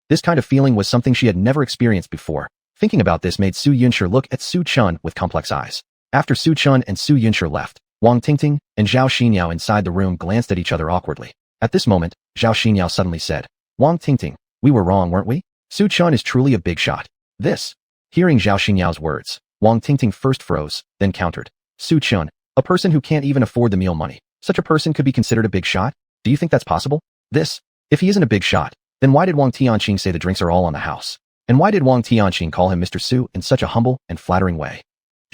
This kind of feeling was something she had never experienced before. Thinking about this made Su Yunshi look at Su Chun with complex eyes. After Su Chun and Su Yunshi left, Wang Tingting and Zhao Xinyao inside the room glanced at each other awkwardly. At this moment, Zhao Xinyao suddenly said, Wang Tingting, we were wrong, weren't we? Su Chun is truly a big shot. This. Hearing Zhao Xingyao's words, Wang Tingting first froze, then countered. Su Chun, a person who can't even afford the meal money. Such a person could be considered a big shot? Do you think that's possible? This. If he isn't a big shot, then why did Wang Tianqing say the drinks are all on the house? And why did Wang Tianqing call him Mr. Su in such a humble and flattering way?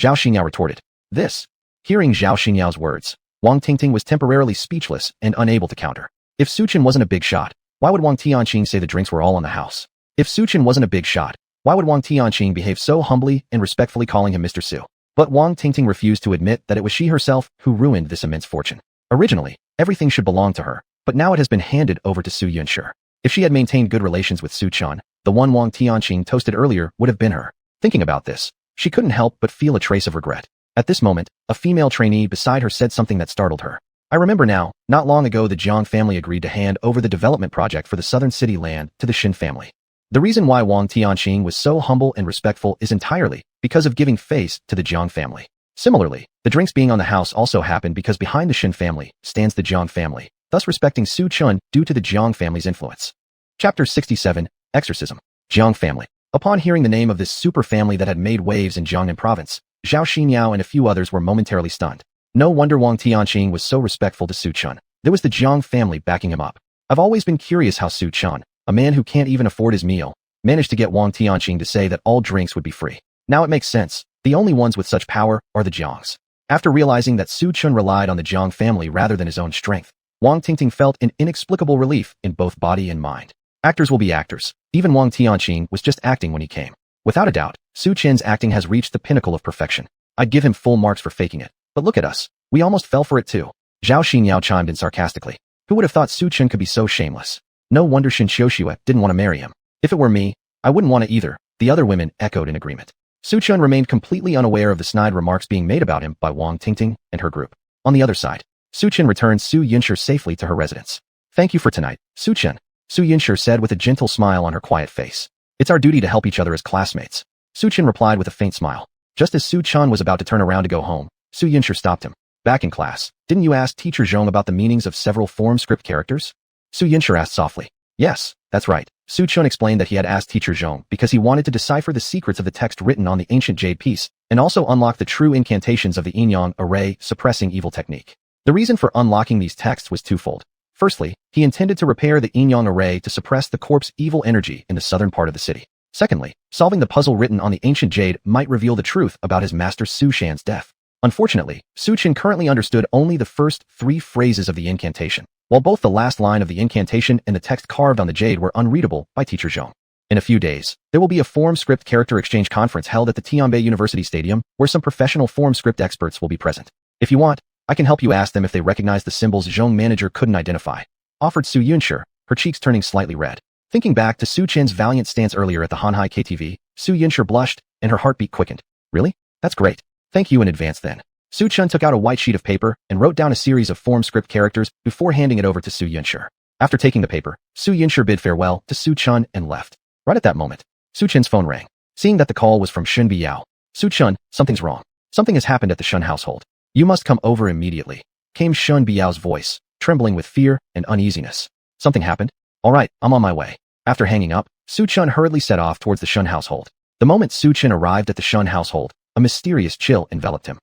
Zhao Xingyao retorted. This. Hearing Zhao Xinyao's words, Wang Tingting was temporarily speechless and unable to counter. If Su Chun wasn't a big shot, why would Wang Tianqing say the drinks were all on the house? If Su Chun wasn't a big shot, why would Wang Tianqing behave so humbly and respectfully calling him Mr. Su? But Wang Tingting refused to admit that it was she herself who ruined this immense fortune. Originally, everything should belong to her, but now it has been handed over to Su Yunshi. If she had maintained good relations with Su Chun, the one Wang Tianqing toasted earlier would have been her. Thinking about this, she couldn't help but feel a trace of regret. At this moment, a female trainee beside her said something that startled her. I remember now, not long ago the Jiang family agreed to hand over the development project for the southern city land to the Shen family. The reason why Wang Tianqing was so humble and respectful is entirely because of giving face to the Jiang family. Similarly, the drinks being on the house also happened because behind the Shen family stands the Jiang family, thus respecting Su Chun due to the Jiang family's influence. Chapter 67, Exorcism. Jiang family. Upon hearing the name of this super family that had made waves in Jiangnan province, Zhao Xingyao and a few others were momentarily stunned. No wonder Wang Tianqing was so respectful to Su Chun. There was the Jiang family backing him up. I've always been curious how Su Chun, a man who can't even afford his meal, managed to get Wang Tianqing to say that all drinks would be free. Now it makes sense. The only ones with such power are the Jiangs. After realizing that Su Chun relied on the Jiang family rather than his own strength, Wang Tingting felt an inexplicable relief in both body and mind. Actors will be actors. Even Wang Tianqing was just acting when he came. Without a doubt, Su Chun's acting has reached the pinnacle of perfection. I'd give him full marks for faking it. But look at us. We almost fell for it too. Zhao Xingyao chimed in sarcastically. Who would have thought Su Chun could be so shameless? No wonder Shen Xiuxue didn't want to marry him. If it were me, I wouldn't want to either. The other women echoed in agreement. Su Chun remained completely unaware of the snide remarks being made about him by Wang Tingting and her group. On the other side, Su Chun returned Su Yunshi safely to her residence. Thank you for tonight, Su Chun, Su Yunshi said with a gentle smile on her quiet face. It's our duty to help each other as classmates. Su Chun replied with a faint smile. Just as Su Chun was about to turn around to go home, Su Yunshi stopped him. Back in class, didn't you ask Teacher Zhong about the meanings of several form script characters? Su Yunshi asked softly. Yes, that's right. Su Chun explained that he had asked Teacher Zhong because he wanted to decipher the secrets of the text written on the ancient jade piece, and also unlock the true incantations of the yin-yang array suppressing evil technique. The reason for unlocking these texts was twofold. Firstly, he intended to repair the yin-yang array to suppress the corpse evil energy in the southern part of the city. Secondly, solving the puzzle written on the ancient jade might reveal the truth about his master Su Shan's death. Unfortunately, Su Chun currently understood only the first 3 phrases of the incantation, while both the last line of the incantation and the text carved on the jade were unreadable by Teacher Zhong. In a few days, there will be a form script character exchange conference held at the Tianbei University Stadium where some professional form script experts will be present. If you want, I can help you ask them if they recognize the symbols Zhong manager couldn't identify, offered Su Yunshi, her cheeks turning slightly red. Thinking back to Su Chen's valiant stance earlier at the Hanhai KTV, Su Yunshi blushed and her heartbeat quickened. Really? That's great. Thank you in advance then. Su Chun took out a white sheet of paper and wrote down a series of form script characters before handing it over to Su Yunshi. After taking the paper, Su Yunshi bid farewell to Su Chun and left. Right at that moment, Su Chen's phone rang. Seeing that the call was from Shen Biao. Su Chun, something's wrong. Something has happened at the Shen household. You must come over immediately, came Shen Biao's voice, trembling with fear and uneasiness. Something happened? All right, I'm on my way. After hanging up, Su Chun hurriedly set off towards the Shen household. The moment Su Chun arrived at the Shen household, a mysterious chill enveloped him.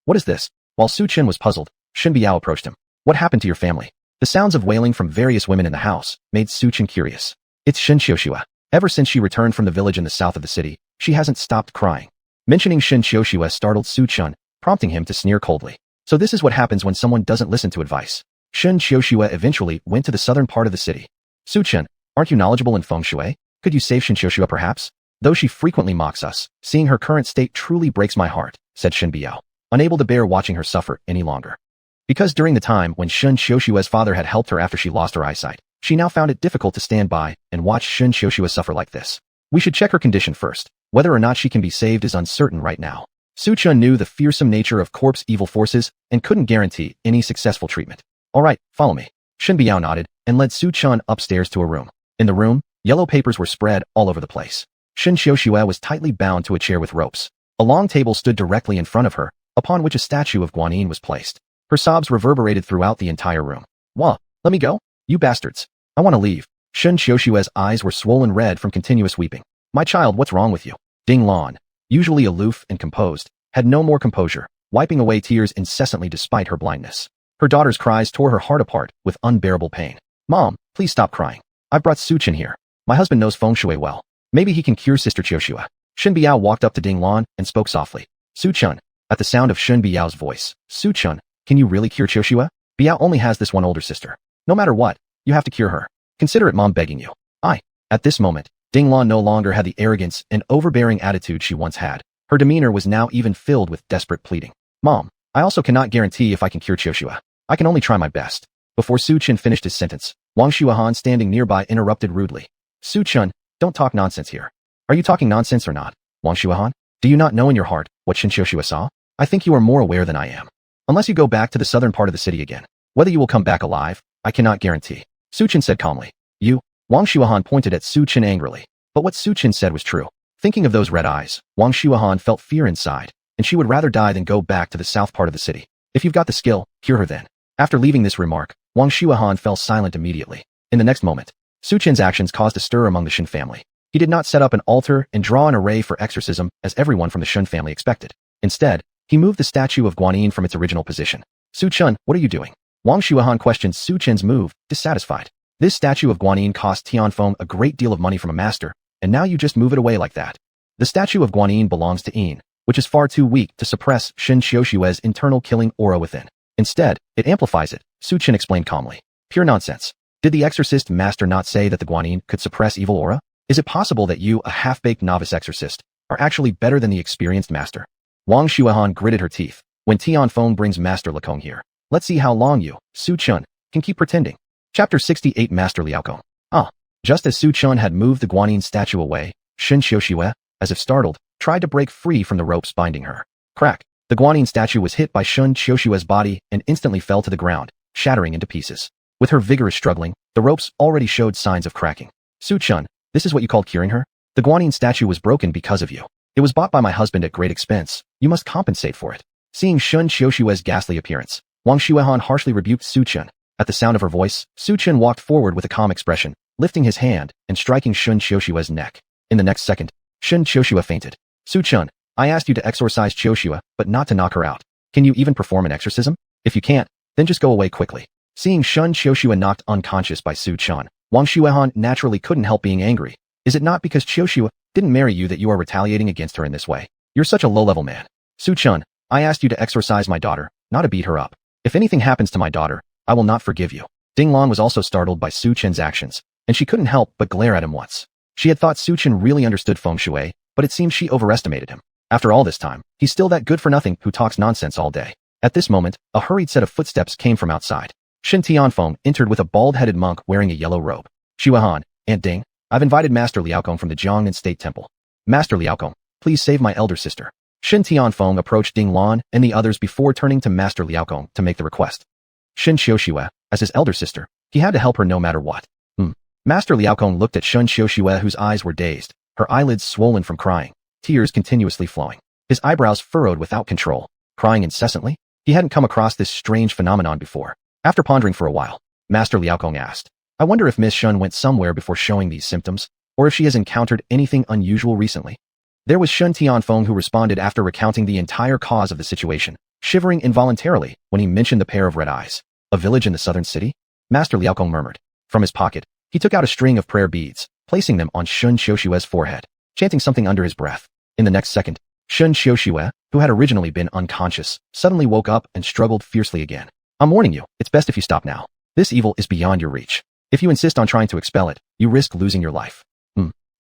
What is this? While Su Chun was puzzled, Shen Biao approached him. What happened to your family? The sounds of wailing from various women in the house made Su Chun curious. It's Shen Xiuxue. Ever since she returned from the village in the south of the city, she hasn't stopped crying. Mentioning Shen Xiuxue startled Su Chun, prompting him to sneer coldly. So this is what happens when someone doesn't listen to advice. Shen Xiuxue eventually went to the southern part of the city. Su Chun, aren't you knowledgeable in feng shui? Could you save Shen Xiuxue perhaps? Though she frequently mocks us, seeing her current state truly breaks my heart, said Shen Biao, unable to bear watching her suffer any longer. Because during the time when Shen Xiuxue's father had helped her after she lost her eyesight, she now found it difficult to stand by and watch Shen Xiuxue suffer like this. We should check her condition first. Whether or not she can be saved is uncertain right now. Su Chun knew the fearsome nature of corpse evil forces and couldn't guarantee any successful treatment. All right, follow me. Shen Biao nodded and led Su Chun upstairs to a room. In the room, yellow papers were spread all over the place. Shen Xiuxue was tightly bound to a chair with ropes. A long table stood directly in front of her, upon which a statue of Guanyin was placed. Her sobs reverberated throughout the entire room. Wah, let me go? You bastards. I want to leave. Shen Xiushue's eyes were swollen red from continuous weeping. My child, what's wrong with you? Ding Lan, usually aloof and composed, had no more composure, wiping away tears incessantly despite her blindness. Her daughter's cries tore her heart apart with unbearable pain. Mom, please stop crying. I've brought Su Chen here. My husband knows feng shui well. Maybe he can cure Sister Xiushue. Shen Biao walked up to Ding Lan and spoke softly. Su Chen. At the sound of Shen Biao's voice, Su Chen, can you really cure Xiushue? Biao only has this one older sister. No matter what, you have to cure her. Consider it, Mom begging you. At this moment, Ding Lan no longer had the arrogance and overbearing attitude she once had. Her demeanor was now even filled with desperate pleading. Mom, I also cannot guarantee if I can cure Xiushue. I can only try my best. Before Su Chen finished his sentence, Wang Xuanhuan standing nearby interrupted rudely. Su Chen, don't talk nonsense here. Are you talking nonsense or not? Wang Xuanhuan, do you not know in your heart what Shen Xiushue saw? I think you are more aware than I am. Unless you go back to the southern part of the city again. Whether you will come back alive, I cannot guarantee. Su Chen said calmly. You? Wang Xuanhuan pointed at Su Chen angrily. But what Su Chen said was true. Thinking of those red eyes, Wang Xuanhuan felt fear inside, and she would rather die than go back to the south part of the city. If you've got the skill, cure her then. After leaving this remark, Wang Xuanhuan fell silent immediately. In the next moment, Su Chen's actions caused a stir among the Shen family. He did not set up an altar and draw an array for exorcism as everyone from the Shen family expected. Instead, he moved the statue of Guanyin from its original position. Su Chen, what are you doing? Wang Xuanhuan questioned Su Chen's move, dissatisfied. This statue of Guanyin cost Tianfeng a great deal of money from a master, and now you just move it away like that. The statue of Guanyin belongs to Yin, which is far too weak to suppress Shen Xiushue's internal killing aura within. Instead, it amplifies it, Su Chen explained calmly. Pure nonsense. Did the exorcist master not say that the Guanyin could suppress evil aura? Is it possible that you, a half-baked novice exorcist, are actually better than the experienced master? Wang Xuanhuan gritted her teeth. When Tianfeng brings Master Liaokong here, let's see how long you, Su Chen, can keep pretending. Chapter 68 Master Liaokong. Just as Su Chen had moved the Guanyin statue away, Shen Xiushue, as if startled, tried to break free from the ropes binding her. Crack! The Guanyin statue was hit by Shen Xiushue's body and instantly fell to the ground, shattering into pieces. With her vigorous struggling, the ropes already showed signs of cracking. Su Chen, this is what you called curing her? The Guanyin statue was broken because of you. It was bought by my husband at great expense. You must compensate for it. Seeing Shen Xiushue's ghastly appearance, Wang Xuanhuan harshly rebuked Su Chen. At the sound of her voice, Su Chen walked forward with a calm expression, lifting his hand and striking Shen Xiushue's neck. In the next second, Shen Xiushue fainted. Su Chen, I asked you to exorcise Xiushue, but not to knock her out. Can you even perform an exorcism? If you can't, then just go away quickly. Seeing Shen Xiushue knocked unconscious by Su Chen, Wang Xuanhuan naturally couldn't help being angry. Is it not because Xiushue didn't marry you that you are retaliating against her in this way? You're such a low-level man. Su Chen, I asked you to exorcise my daughter, not to beat her up. If anything happens to my daughter, I will not forgive you. Ding Lan was also startled by Su Chen's actions, and she couldn't help but glare at him once. She had thought Su Chen really understood feng shui, but it seemed she overestimated him. After all this time, he's still that good-for-nothing who talks nonsense all day. At this moment, a hurried set of footsteps came from outside. Shen Tianfeng entered with a bald-headed monk wearing a yellow robe. Xuanhuan, Aunt Ding, I've invited Master Liaokong from the Jiangnan State Temple. Master Liaokong, please save my elder sister. Shen Tianfeng approached Ding Lan and the others before turning to Master Liaokong to make the request. Shen Xiushue, as his elder sister, he had to help her no matter what. Master Liaokong looked at Shen Xiushue, whose eyes were dazed, her eyelids swollen from crying, tears continuously flowing. His eyebrows furrowed without control, crying incessantly. He hadn't come across this strange phenomenon before. After pondering for a while, Master Liaokong asked, I wonder if Miss Shen went somewhere before showing these symptoms, or if she has encountered anything unusual recently. There was Shen Tianfeng who responded after recounting the entire cause of the situation, shivering involuntarily when he mentioned the pair of red eyes. A village in the southern city? Master Liaokong murmured. From his pocket, he took out a string of prayer beads, placing them on Shen Xiushue's forehead, chanting something under his breath. In the next second, Shen Xiushue, who had originally been unconscious, suddenly woke up and struggled fiercely again. I'm warning you, it's best if you stop now. This evil is beyond your reach. If you insist on trying to expel it, you risk losing your life.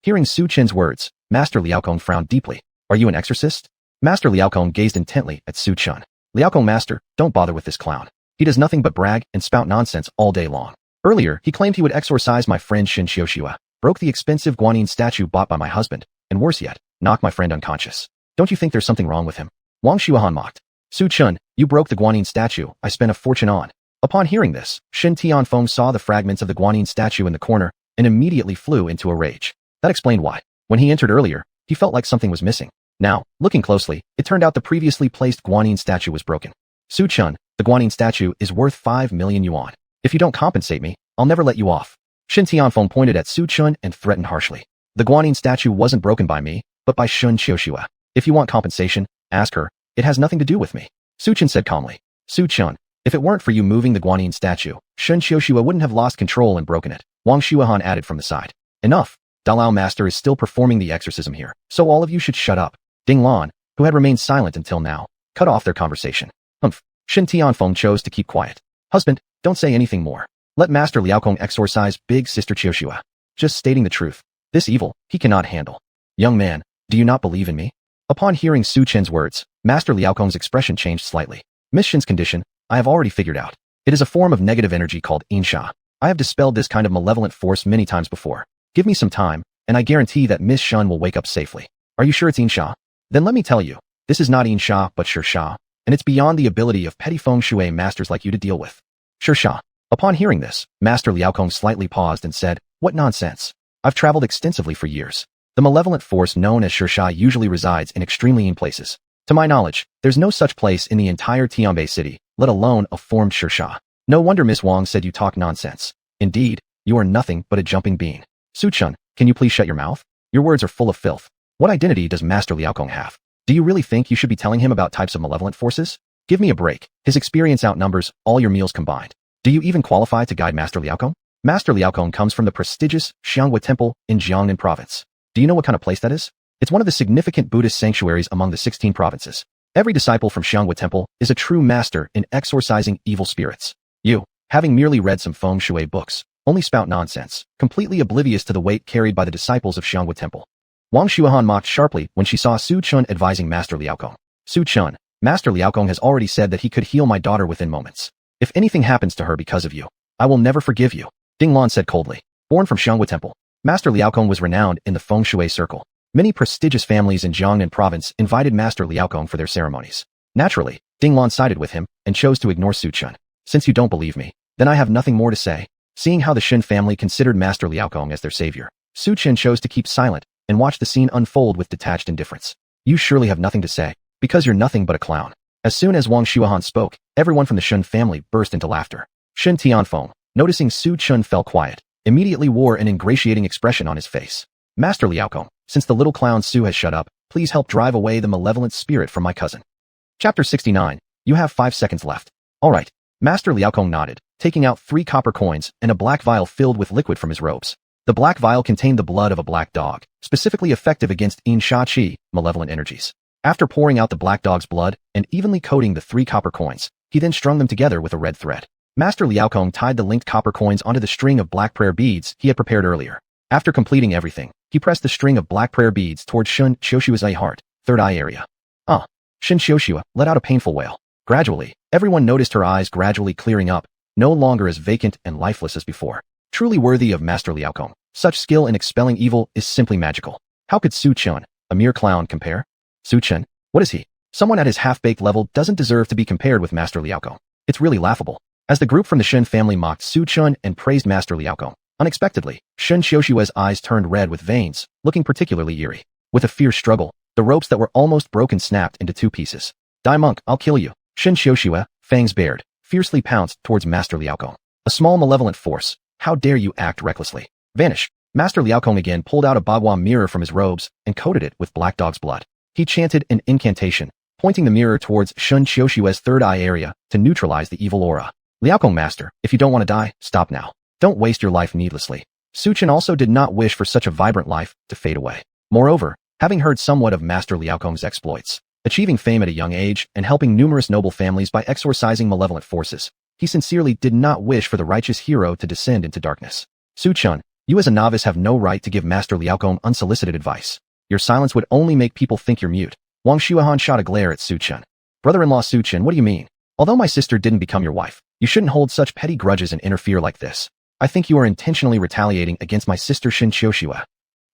Hearing Su Chen's words, Master Liaokong frowned deeply. Are you an exorcist? Master Liaokong gazed intently at Su Chen. Liaokong master, don't bother with this clown. He does nothing but brag and spout nonsense all day long. Earlier, he claimed he would exorcise my friend Shen Xiushue, broke the expensive Guanyin statue bought by my husband, and worse yet, knocked my friend unconscious. Don't you think there's something wrong with him? Wang Xuanhuan mocked. Su Chen, you broke the Guanyin statue I spent a fortune on. Upon hearing this, Shen Tianfeng saw the fragments of the Guanyin statue in the corner and immediately flew into a rage. That explained why, when he entered earlier, he felt like something was missing. Now, looking closely, it turned out the previously placed Guanyin statue was broken. Su Chen, the Guanyin statue is worth 5 million yuan. If you don't compensate me, I'll never let you off. Shen Tianfeng pointed at Su Chun and threatened harshly. The Guanyin statue wasn't broken by me, but by Shun Xiuxua. If you want compensation, ask her. It has nothing to do with me. Su Chun said calmly. Su Chun, if it weren't for you moving the Guanyin statue, Shun Xiuxua wouldn't have lost control and broken it. Wang Xuanhuan added from the side. Enough. Dalao Master is still performing the exorcism here, so all of you should shut up. Ding Lan, who had remained silent until now, cut off their conversation. Shen Tianfeng chose to keep quiet. Husband, don't say anything more. Let Master Liaokong exorcise Big Sister Qiuxua. Just stating the truth. This evil, he cannot handle. Young man, do you not believe in me? Upon hearing Su Chen's words, Master Liaokong's expression changed slightly. Miss Shen's condition, I have already figured out. It is a form of negative energy called insha. I have dispelled this kind of malevolent force many times before. Give me some time, and I guarantee that Miss Shen will wake up safely. Are you sure it's insha? Then let me tell you, this is not insha but shirsha, and it's beyond the ability of petty feng shui masters like you to deal with. Shirsha. Upon hearing this, Master Liaokong slightly paused and said, what nonsense. I've traveled extensively for years. The malevolent force known as shirsha usually resides in extremely mean places. To my knowledge, there's no such place in the entire Tianbei city, let alone a formed shirsha. No wonder Miss Wang said you talk nonsense. Indeed, you are nothing but a jumping bean. Su Chun, can you please shut your mouth? Your words are full of filth. What identity does Master Liaokong have? Do you really think you should be telling him about types of malevolent forces? Give me a break. His experience outnumbers all your meals combined. Do you even qualify to guide Master Liaokong? Master Liaokong comes from the prestigious Xuanhuan Temple in Jiangnan Province. Do you know what kind of place that is? It's one of the significant Buddhist sanctuaries among the 16 provinces. Every disciple from Xuanhuan Temple is a true master in exorcising evil spirits. You, having merely read some feng shui books, only spout nonsense, completely oblivious to the weight carried by the disciples of Xuanhuan Temple. Wang Xuanhuan mocked sharply when she saw Su Chun advising Master Liaokong. Su Chun, Master Liaokong has already said that he could heal my daughter within moments. If anything happens to her because of you, I will never forgive you. Ding Lan said coldly. Born from Xuanhuan Temple, Master Liaokong was renowned in the feng shui circle. Many prestigious families in Jiangnan Province invited Master Liaokong for their ceremonies. Naturally, Ding Lan sided with him and chose to ignore Su Chun. Since you don't believe me, then I have nothing more to say. Seeing how the Shen family considered Master Liaokong as their savior, Su Chun chose to keep silent and watch the scene unfold with detached indifference. You surely have nothing to say, because you're nothing but a clown. As soon as Wang Xuanhuan spoke, everyone from the Shen family burst into laughter. Shen Tianfeng, noticing Su Chun fell quiet, immediately wore an ingratiating expression on his face. Master Liaokong, since the little clown Su has shut up, please help drive away the malevolent spirit from my cousin. Chapter 69. You have 5 seconds left. All right. Master Liaokong nodded, taking out 3 copper coins and a black vial filled with liquid from his robes. The black vial contained the blood of a black dog, specifically effective against Yin Sha Qi, malevolent energies. After pouring out the black dog's blood and evenly coating the 3 copper coins, he then strung them together with a red thread. Master Liaokong tied the linked copper coins onto the string of black prayer beads he had prepared earlier. After completing everything, he pressed the string of black prayer beads towards Shun Qiushua's heart, third eye area. Shen Qiushua let out a painful wail. Gradually, everyone noticed her eyes gradually clearing up, no longer as vacant and lifeless as before. Truly worthy of Master Liaokong, such skill in expelling evil is simply magical. How could Su Chun, a mere clown, compare? Su Chun, what is he? Someone at his half-baked level doesn't deserve to be compared with Master Liaokong. It's really laughable. As the group from the Shen family mocked Su Chun and praised Master Liaokong, unexpectedly, Shen Qiushua's eyes turned red with veins, looking particularly eerie. With a fierce struggle, the ropes that were almost broken snapped into 2 pieces. Die monk, I'll kill you. Shen Qiushua, fangs bared, fiercely pounced towards Master Liaokong. A small malevolent force. How dare you act recklessly? Vanish. Master Liaokong again pulled out a bagua mirror from his robes and coated it with black dog's blood. He chanted an incantation, pointing the mirror towards Shen Qiushua's third eye area to neutralize the evil aura. Liaokong master, if you don't want to die, stop now. Don't waste your life needlessly. Su Chun also did not wish for such a vibrant life to fade away. Moreover, having heard somewhat of Master Liaokong's exploits, achieving fame at a young age and helping numerous noble families by exorcising malevolent forces, he sincerely did not wish for the righteous hero to descend into darkness. Su Chun, you as a novice have no right to give Master Liaokong unsolicited advice. Your silence would only make people think you're mute. Wang Xuanhuan shot a glare at Su Chun. Brother-in-law Su Chun, what do you mean? Although my sister didn't become your wife, you shouldn't hold such petty grudges and interfere like this. I think you are intentionally retaliating against my sister Shen Qiushua.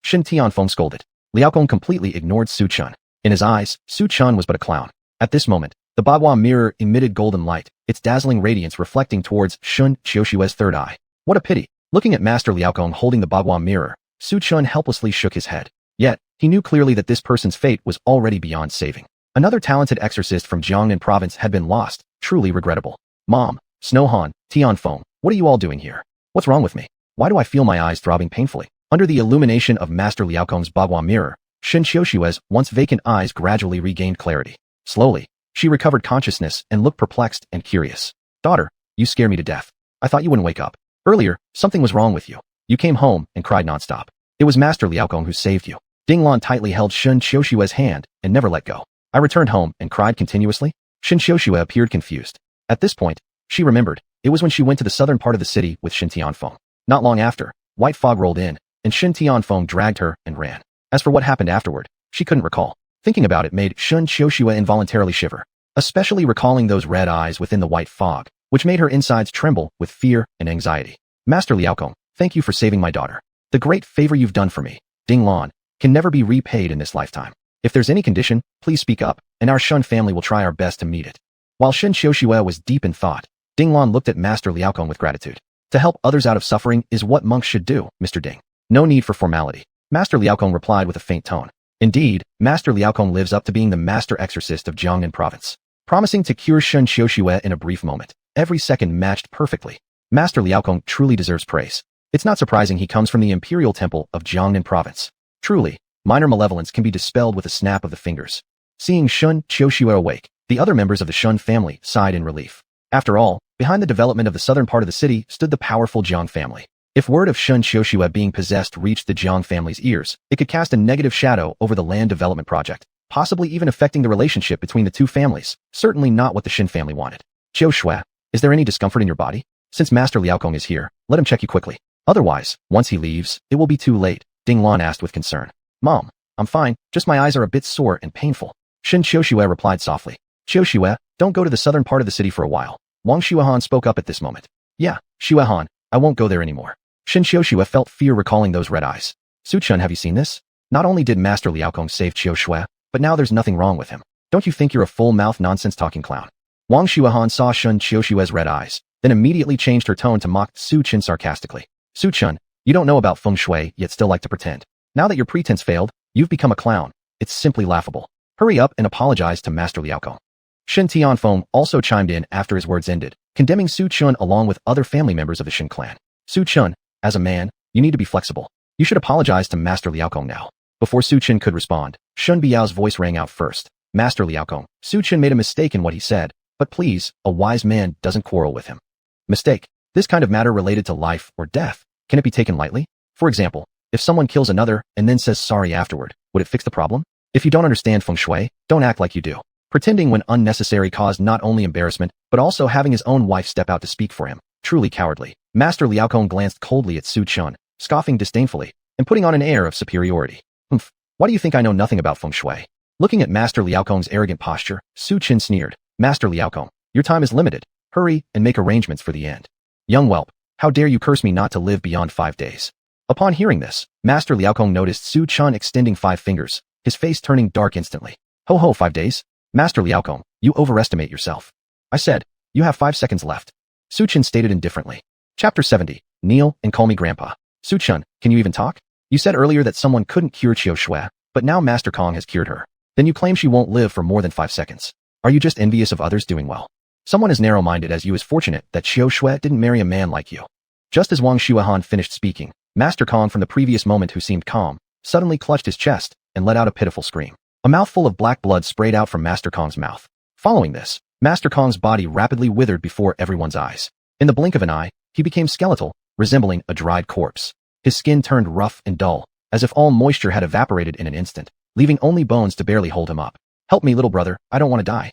Shen Tianfeng scolded. Liaokong completely ignored Su Chun. In his eyes, Su Chun was but a clown. At this moment, the bagua mirror emitted golden light, its dazzling radiance reflecting towards Shen Qiushua's third eye. What a pity. Looking at Master Liaokong holding the bagua mirror, Su Chun helplessly shook his head. Yet, he knew clearly that this person's fate was already beyond saving. Another talented exorcist from Jiangnan Province had been lost, truly regrettable. Mom, Xuanhuan, Tianfeng, what are you all doing here? What's wrong with me? Why do I feel my eyes throbbing painfully? Under the illumination of Master Liaokong's bagua mirror, Shen Qiushue's once vacant eyes gradually regained clarity. Slowly, she recovered consciousness and looked perplexed and curious. Daughter, you scare me to death. I thought you wouldn't wake up. Earlier, something was wrong with you. You came home and cried nonstop. It was Master Liaokong who saved you. Dinglon tightly held Shen Qiushue's hand and never let go. I returned home and cried continuously. Shen Qiushue appeared confused. At this point, she remembered. It was when she went to the southern part of the city with Shen Tianfeng. Not long after, white fog rolled in, and Shen Tianfeng dragged her and ran. As for what happened afterward, she couldn't recall. Thinking about it made Shen Qiushue involuntarily shiver, especially recalling those red eyes within the white fog, which made her insides tremble with fear and anxiety. Master Liaokong, thank you for saving my daughter. The great favor you've done for me, Dinglon, can never be repaid in this lifetime. If there's any condition, please speak up, and our Shen family will try our best to meet it. While Shen Qiushue was deep in thought, Dinglon looked at Master Liaokong with gratitude. To help others out of suffering is what monks should do, Mr. Ding. No need for formality. Master Liaokong replied with a faint tone. Indeed, Master Liaokong lives up to being the master exorcist of Jiangnan province, promising to cure Shen Qiushue in a brief moment. Every second matched perfectly. Master Liaokong truly deserves praise. It's not surprising he comes from the imperial temple of Jiangnan province. Truly, minor malevolence can be dispelled with a snap of the fingers. Seeing Shen Qiushue awake, the other members of the Shen family sighed in relief. After all, behind the development of the southern part of the city stood the powerful Jiang family. If word of Shen Qiushue being possessed reached the Jiang family's ears, it could cast a negative shadow over the land development project, possibly even affecting the relationship between the two families. Certainly not what the Shen family wanted. Qiushue, is there any discomfort in your body? Since Master Liaokong is here, let him check you quickly. Otherwise, once he leaves, it will be too late, Dinglon asked with concern. Mom, I'm fine, just my eyes are a bit sore and painful. Shen Qiushue replied softly. Qiushue, don't go to the southern part of the city for a while. Wang Xuanhuan spoke up at this moment. Yeah, Xuanhuan, I won't go there anymore. Shen Qiushue felt fear recalling those red eyes. Suchun, have you seen this? Not only did Master Liaokong save Qiushue, but now there's nothing wrong with him. Don't you think you're a full-mouth nonsense-talking clown? Wang Xuanhuan saw Shen Qiushue's red eyes, then immediately changed her tone to mock Suchun sarcastically. Suchun, you don't know about feng shui yet still like to pretend. Now that your pretense failed, you've become a clown. It's simply laughable. Hurry up and apologize to Master Liaokong. Shen Tianfeng also chimed in after his words ended, condemning Su Chun along with other family members of the Shen clan. Su Chun, as a man, you need to be flexible. You should apologize to Master Liaokong now. Before Su Chun could respond, Shun Biao's voice rang out first. Master Liaokong, Su Chun made a mistake in what he said, but please, a wise man doesn't quarrel with him. Mistake. This kind of matter related to life or death, can it be taken lightly? For example, if someone kills another and then says sorry afterward, would it fix the problem? If you don't understand feng shui, don't act like you do. Pretending when unnecessary caused not only embarrassment, but also having his own wife step out to speak for him. Truly cowardly. Master Liaokong glanced coldly at Su Chun, scoffing disdainfully, and putting on an air of superiority. Humph, why do you think I know nothing about feng shui? Looking at Master Liaokong's arrogant posture, Su Chun sneered. Master Liaokong, your time is limited. Hurry and make arrangements for the end. Young whelp, how dare you curse me not to live beyond 5 days? Upon hearing this, Master Liaokong noticed Su Chun extending 5 fingers, his face turning dark instantly. Ho ho, 5 days? Master Liaokong, you overestimate yourself. I said, you have 5 seconds left. Su Chun stated indifferently. Chapter 70, Kneel and call me Grandpa. Su Chun, can you even talk? You said earlier that someone couldn't cure Qiushue, but now Master Kong has cured her. Then you claim she won't live for more than 5 seconds. Are you just envious of others doing well? Someone as narrow-minded as you is fortunate that Qiushue didn't marry a man like you. Just as Wang Xuanhuan finished speaking, Master Kong from the previous moment who seemed calm, suddenly clutched his chest and let out a pitiful scream. A mouthful of black blood sprayed out from Master Kong's mouth. Following this, Master Kong's body rapidly withered before everyone's eyes. In the blink of an eye, he became skeletal, resembling a dried corpse. His skin turned rough and dull, as if all moisture had evaporated in an instant, leaving only bones to barely hold him up. Help me, little brother, I don't want to die.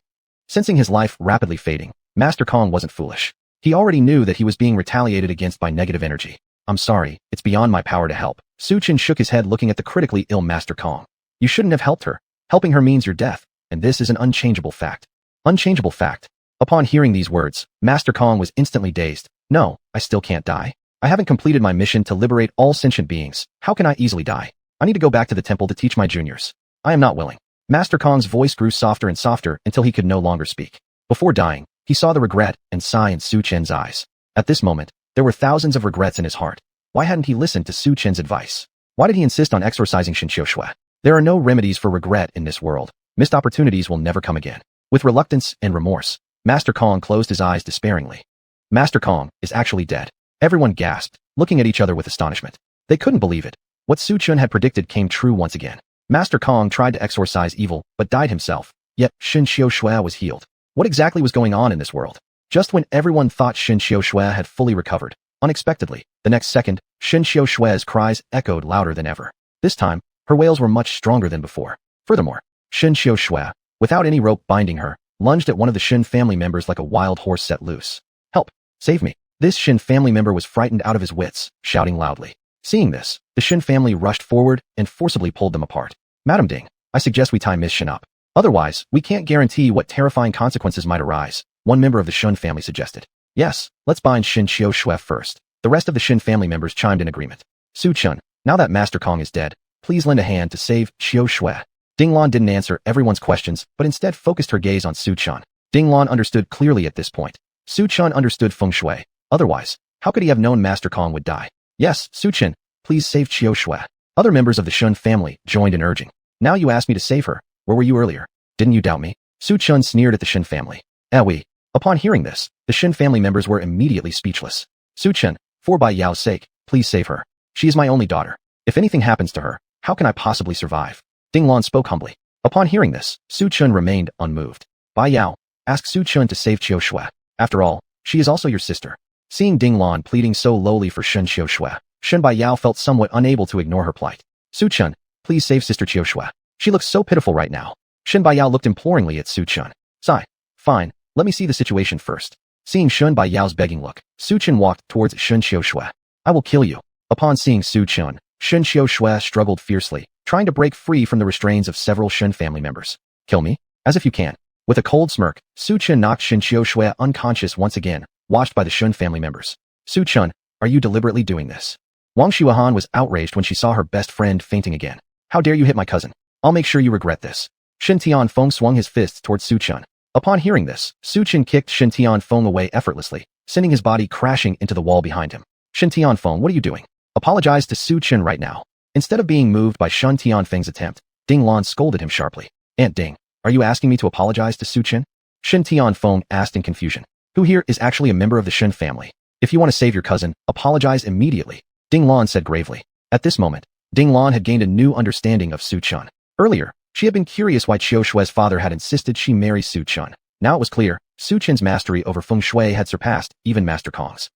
Sensing his life rapidly fading, Master Kong wasn't foolish. He already knew that he was being retaliated against by negative energy. I'm sorry, it's beyond my power to help. Su Chun shook his head looking at the critically ill Master Kong. You shouldn't have helped her. Helping her means your death, and this is an unchangeable fact. Unchangeable fact. Upon hearing these words, Master Kong was instantly dazed. No, I still can't die. I haven't completed my mission to liberate all sentient beings. How can I easily die? I need to go back to the temple to teach my juniors. I am not willing. Master Kong's voice grew softer and softer until he could no longer speak. Before dying, he saw the regret and sigh in Su Chen's eyes. At this moment, there were thousands of regrets in his heart. Why hadn't he listened to Su Chen's advice? Why did he insist on exorcising Shen Qiushue? There are no remedies for regret in this world. Missed opportunities will never come again. With reluctance and remorse, Master Kong closed his eyes despairingly. Master Kong is actually dead. Everyone gasped, looking at each other with astonishment. They couldn't believe it. What Su Chun had predicted came true once again. Master Kong tried to exorcise evil, but died himself. Yet, Shen Xiaoxue was healed. What exactly was going on in this world? Just when everyone thought Shen Xiaoxue had fully recovered, unexpectedly, the next second, Shen Xiaoxue's cries echoed louder than ever. This time, her wails were much stronger than before. Furthermore, Shen Xiaoxue, without any rope binding her, lunged at one of the Shen family members like a wild horse set loose. Help! Save me! This Shen family member was frightened out of his wits, shouting loudly. Seeing this, the Shen family rushed forward and forcibly pulled them apart. Madam Ding, I suggest we tie Miss Shen up. Otherwise, we can't guarantee what terrifying consequences might arise, one member of the Shen family suggested. Yes, let's bind Shen Xiaoxue first. The rest of the Shen family members chimed in agreement. Su Chun, now that Master Kong is dead, please lend a hand to save Xiaoxue. Ding Lan didn't answer everyone's questions, but instead focused her gaze on Su Chun. Ding Lan understood clearly at this point. Su Chun understood feng shui. Otherwise, how could he have known Master Kong would die? Yes, Su Chun, please save Xiaoxue. Other members of the Shen family joined in urging. Now you asked me to save her. Where were you earlier? Didn't you doubt me? Su Chun sneered at the Shen family. Oui. Upon hearing this, the Shen family members were immediately speechless. Su Chun, for Bai Yao's sake, please save her. She is my only daughter. If anything happens to her, how can I possibly survive? Ding Lan spoke humbly. Upon hearing this, Su Chun remained unmoved. Bai Yao, ask Su Chun to save Xiaoxue. After all, she is also your sister. Seeing Ding Lan pleading so lowly for Shen Xiaoxue, Shen Bai Yao felt somewhat unable to ignore her plight. Su Chun, please save Sister Xiaoxue. She looks so pitiful right now. Shen Bai Yao looked imploringly at Su Chun. Sigh. Fine, let me see the situation first. Seeing Shen Bai Yao's begging look, Su Chun walked towards Shen Xiaoxue. I will kill you. Upon seeing Su Chun, Shen Xiaoxue struggled fiercely, trying to break free from the restraints of several Shen family members. Kill me? As if you can. With a cold smirk, Su Chun knocked Shen Xiaoxue unconscious once again, watched by the Shen family members. Su Chun, are you deliberately doing this? Wang Xuanhuan was outraged when she saw her best friend fainting again. How dare you hit my cousin? I'll make sure you regret this. Shen Tianfeng swung his fists towards Su Chun. Upon hearing this, Su Chun kicked Shen Tianfeng away effortlessly, sending his body crashing into the wall behind him. Shen Tianfeng, what are you doing? Apologize to Su Chun right now. Instead of being moved by Shen Tianfeng's attempt, Ding Lan scolded him sharply. Aunt Ding, are you asking me to apologize to Su Chun? Shen Tianfeng asked in confusion. Who here is actually a member of the Shen family? If you want to save your cousin, apologize immediately, Ding Lan said gravely. At this moment, Ding Lan had gained a new understanding of Su Chun. Earlier, she had been curious why Xiaoshue's father had insisted she marry Su Chun. Now it was clear, Su Chun's mastery over feng shui had surpassed even Master Kong's.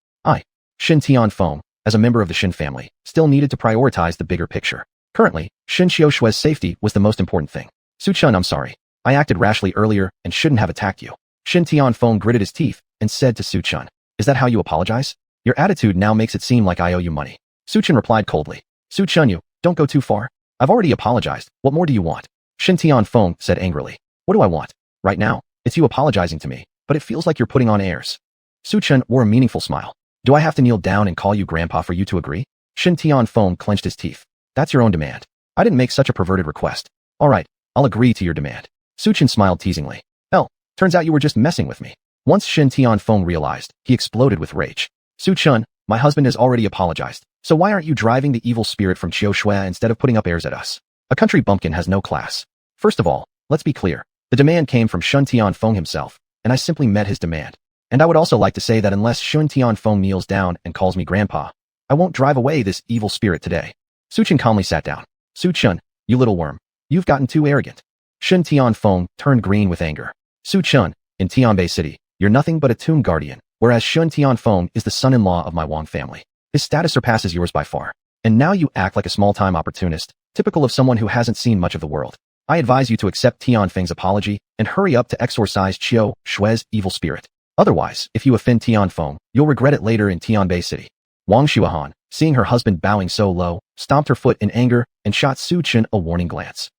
Shen Tianfeng, as a member of the Shen family, still needed to prioritize the bigger picture. Currently, Shen Xiaoshue's safety was the most important thing. Su Chun, I'm sorry. I acted rashly earlier and shouldn't have attacked you. Shen Tianfeng gritted his teeth and said to Su Chun, is that how you apologize? Your attitude now makes it seem like I owe you money. Su Chun replied coldly. Su Chun, you, don't go too far. I've already apologized. What more do you want? Shen Tianfeng said angrily. What do I want? Right now, it's you apologizing to me, but it feels like you're putting on airs. Su Chun wore a meaningful smile. Do I have to kneel down and call you grandpa for you to agree? Shen Tianfeng clenched his teeth. That's your own demand. I didn't make such a perverted request. All right, I'll agree to your demand. Su Chun smiled teasingly. Oh, turns out you were just messing with me. Once Shen Tianfeng realized, he exploded with rage. Su Chun, my husband has already apologized, so why aren't you driving the evil spirit from Xiaoxue instead of putting up airs at us? A country bumpkin has no class. First of all, let's be clear. The demand came from Shen Tianfeng himself, and I simply met his demand. And I would also like to say that unless Shen Tianfeng kneels down and calls me grandpa, I won't drive away this evil spirit today. Su Chun calmly sat down. Su Chun, you little worm. You've gotten too arrogant. Shen Tianfeng turned green with anger. Su Chun, in Tianbei City, you're nothing but a tomb guardian, whereas Shen Tianfeng is the son-in-law of my Wang family. His status surpasses yours by far. And now you act like a small-time opportunist, typical of someone who hasn't seen much of the world. I advise you to accept Tianfeng's apology and hurry up to exorcise Xiaoshue's evil spirit. Otherwise, if you offend Tianfeng, you'll regret it later in Tianbei City. Wang Xuanhuan, seeing her husband bowing so low, stomped her foot in anger and shot Su Chun a warning glance.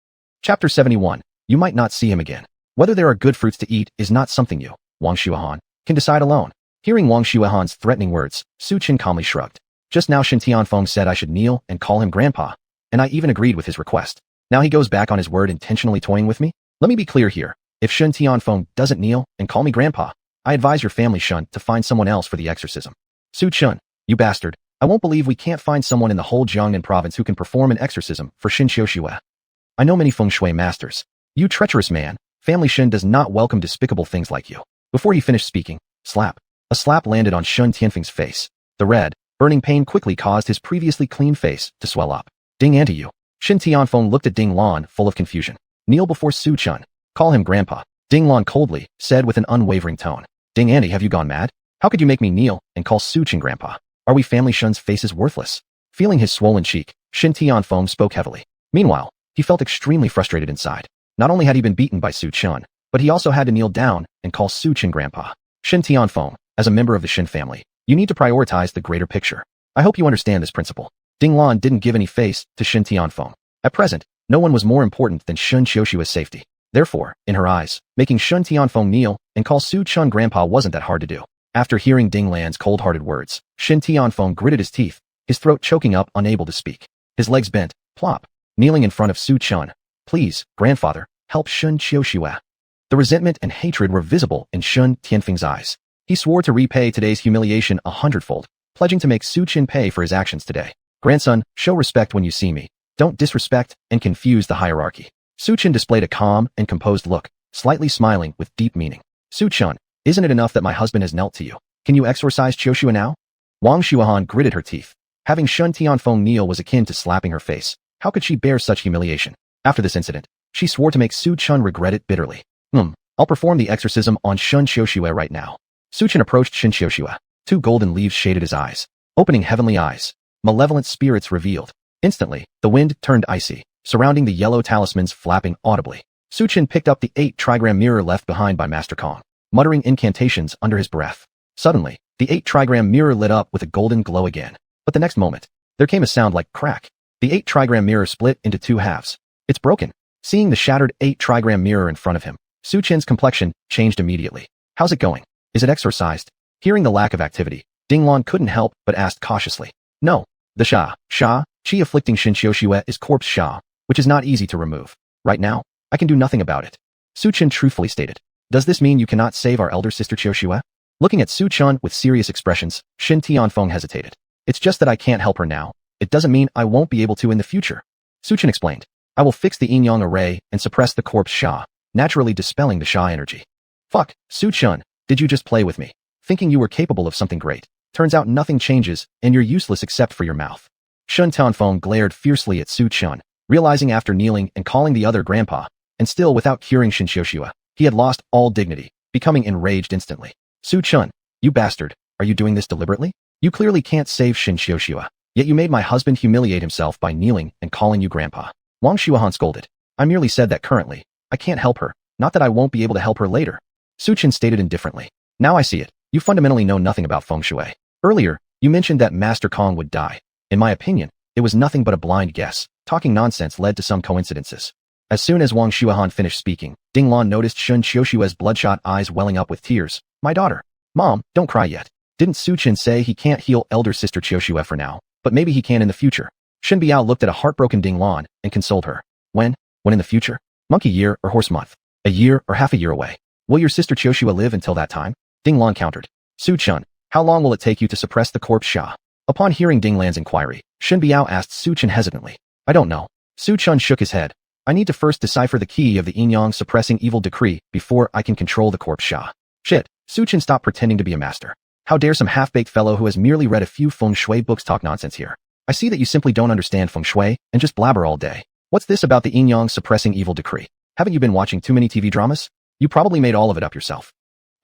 Chapter 71. You might not see him again. Whether there are good fruits to eat is not something you, Wang Xuanhuan, can decide alone. Hearing Wang Xuanhuan's threatening words, Su Chun calmly shrugged. Just now Shen Tianfeng said I should kneel and call him grandpa, and I even agreed with his request. Now he goes back on his word intentionally toying with me? Let me be clear here. If Shen Tianfeng doesn't kneel and call me grandpa, I advise your family, Shen, to find someone else for the exorcism. Su Chun, you bastard. I won't believe we can't find someone in the whole Jiangnan province who can perform an exorcism for Shen Xiaoxue. I know many feng shui masters. You treacherous man, family Shen does not welcome despicable things like you. Before he finished speaking, slap. A slap landed on Shen Tianfeng's face. The red, burning pain quickly caused his previously clean face to swell up. Ding Auntie you. Shen Tianfeng looked at Ding Lan full of confusion. Kneel before Su Chun. Call him Grandpa. Ding Lan coldly said with an unwavering tone. Ding Auntie, have you gone mad? How could you make me kneel and call Su Chun Grandpa? Are we family? Shun's face is worthless. Feeling his swollen cheek, Shen Tianfeng spoke heavily. Meanwhile, he felt extremely frustrated inside. Not only had he been beaten by Su Chun, but he also had to kneel down and call Su Chun Grandpa. Shen Tianfeng, as a member of the Shen family, you need to prioritize the greater picture. I hope you understand this principle. Ding Lan didn't give any face to Shen Tianfeng. At present, no one was more important than Shen Qiushua's safety. Therefore, in her eyes, making Shen Tianfeng kneel and call Su Chun Grandpa wasn't that hard to do. After hearing Ding Lan's cold-hearted words, Shen Tianfeng gritted his teeth, his throat choking up, unable to speak. His legs bent, plop, kneeling in front of Su Chun. Please, grandfather, help Shen Qiushua. The resentment and hatred were visible in Shen Tianfeng's eyes. He swore to repay today's humiliation 100-fold, pledging to make Su Chun pay for his actions today. Grandson, show respect when you see me. Don't disrespect and confuse the hierarchy. Su Chun displayed a calm and composed look, slightly smiling with deep meaning. Su Chun, isn't it enough that my husband has knelt to you? Can you exorcise Qiushua now? Wang Xuanhuan gritted her teeth. Having Shen Tianfeng kneel was akin to slapping her face. How could she bear such humiliation? After this incident, she swore to make Su Chun regret it bitterly. I'll perform the exorcism on Shen Qiushua right now. Su Chun approached Shen Qiushua. Two golden leaves shaded his eyes, opening heavenly eyes. Malevolent spirits revealed. Instantly, the wind turned icy, surrounding the yellow talismans flapping audibly. Su Chun picked up the 8-trigram mirror left behind by Master Kong, muttering incantations under his breath. Suddenly, the 8-trigram mirror lit up with a golden glow again. But the next moment, there came a sound like crack. The 8-trigram mirror split into two halves. It's broken. Seeing the shattered 8-trigram mirror in front of him, Su Chun's complexion changed immediately. How's it going? Is it exorcised? Hearing the lack of activity, Ding Lan couldn't help but asked cautiously. No. The Chi afflicting Shen Qiushua is corpse Sha, which is not easy to remove. Right now, I can do nothing about it. Su Chun truthfully stated. Does this mean you cannot save our elder sister Qiushua? Looking at Su Chun with serious expressions, Shen Tianfeng hesitated. It's just that I can't help her now. It doesn't mean I won't be able to in the future. Su Chun explained. I will fix the yin-yang array and suppress the corpse Sha, naturally dispelling the Sha energy. Fuck, Su Chun, did you just play with me? Thinking you were capable of something great. Turns out nothing changes, and you're useless except for your mouth. Shen Tianfeng glared fiercely at Su Chun, realizing after kneeling and calling the other grandpa, and still without curing Shen Qiushua, he had lost all dignity, becoming enraged instantly. Su Chun, you bastard, are you doing this deliberately? You clearly can't save Shen Qiushua, yet you made my husband humiliate himself by kneeling and calling you grandpa. Wang Xuanhuan scolded. I merely said that currently, I can't help her, not that I won't be able to help her later. Su Chun stated indifferently. Now I see it. You fundamentally know nothing about feng shui. Earlier, you mentioned that Master Kong would die. In my opinion, it was nothing but a blind guess. Talking nonsense led to some coincidences. As soon as Wang Xuanhuan finished speaking, Ding Lan noticed Shen Qiushua's bloodshot eyes welling up with tears. My daughter. Mom, don't cry yet. Didn't Su Chun say he can't heal elder sister Qiushua for now, but maybe he can in the future? Shen Biao looked at a heartbroken Ding Lan and consoled her. When? When in the future? Monkey year or horse month? A year or half a year away? Will your sister Qiushua live until that time? Ding Lan countered. Su Chun, how long will it take you to suppress the corpse Sha? Upon hearing Ding Lan's inquiry, Shen Biao asked Su Chun hesitantly. I don't know. Su Chun shook his head. I need to first decipher the key of the yin-yang suppressing evil decree before I can control the corpse Sha. Shit, Su Chun stopped pretending to be a master. How dare some half-baked fellow who has merely read a few feng shui books talk nonsense here. I see that you simply don't understand feng shui and just blabber all day. What's this about the yin-yang suppressing evil decree? Haven't you been watching too many TV dramas? You probably made all of it up yourself.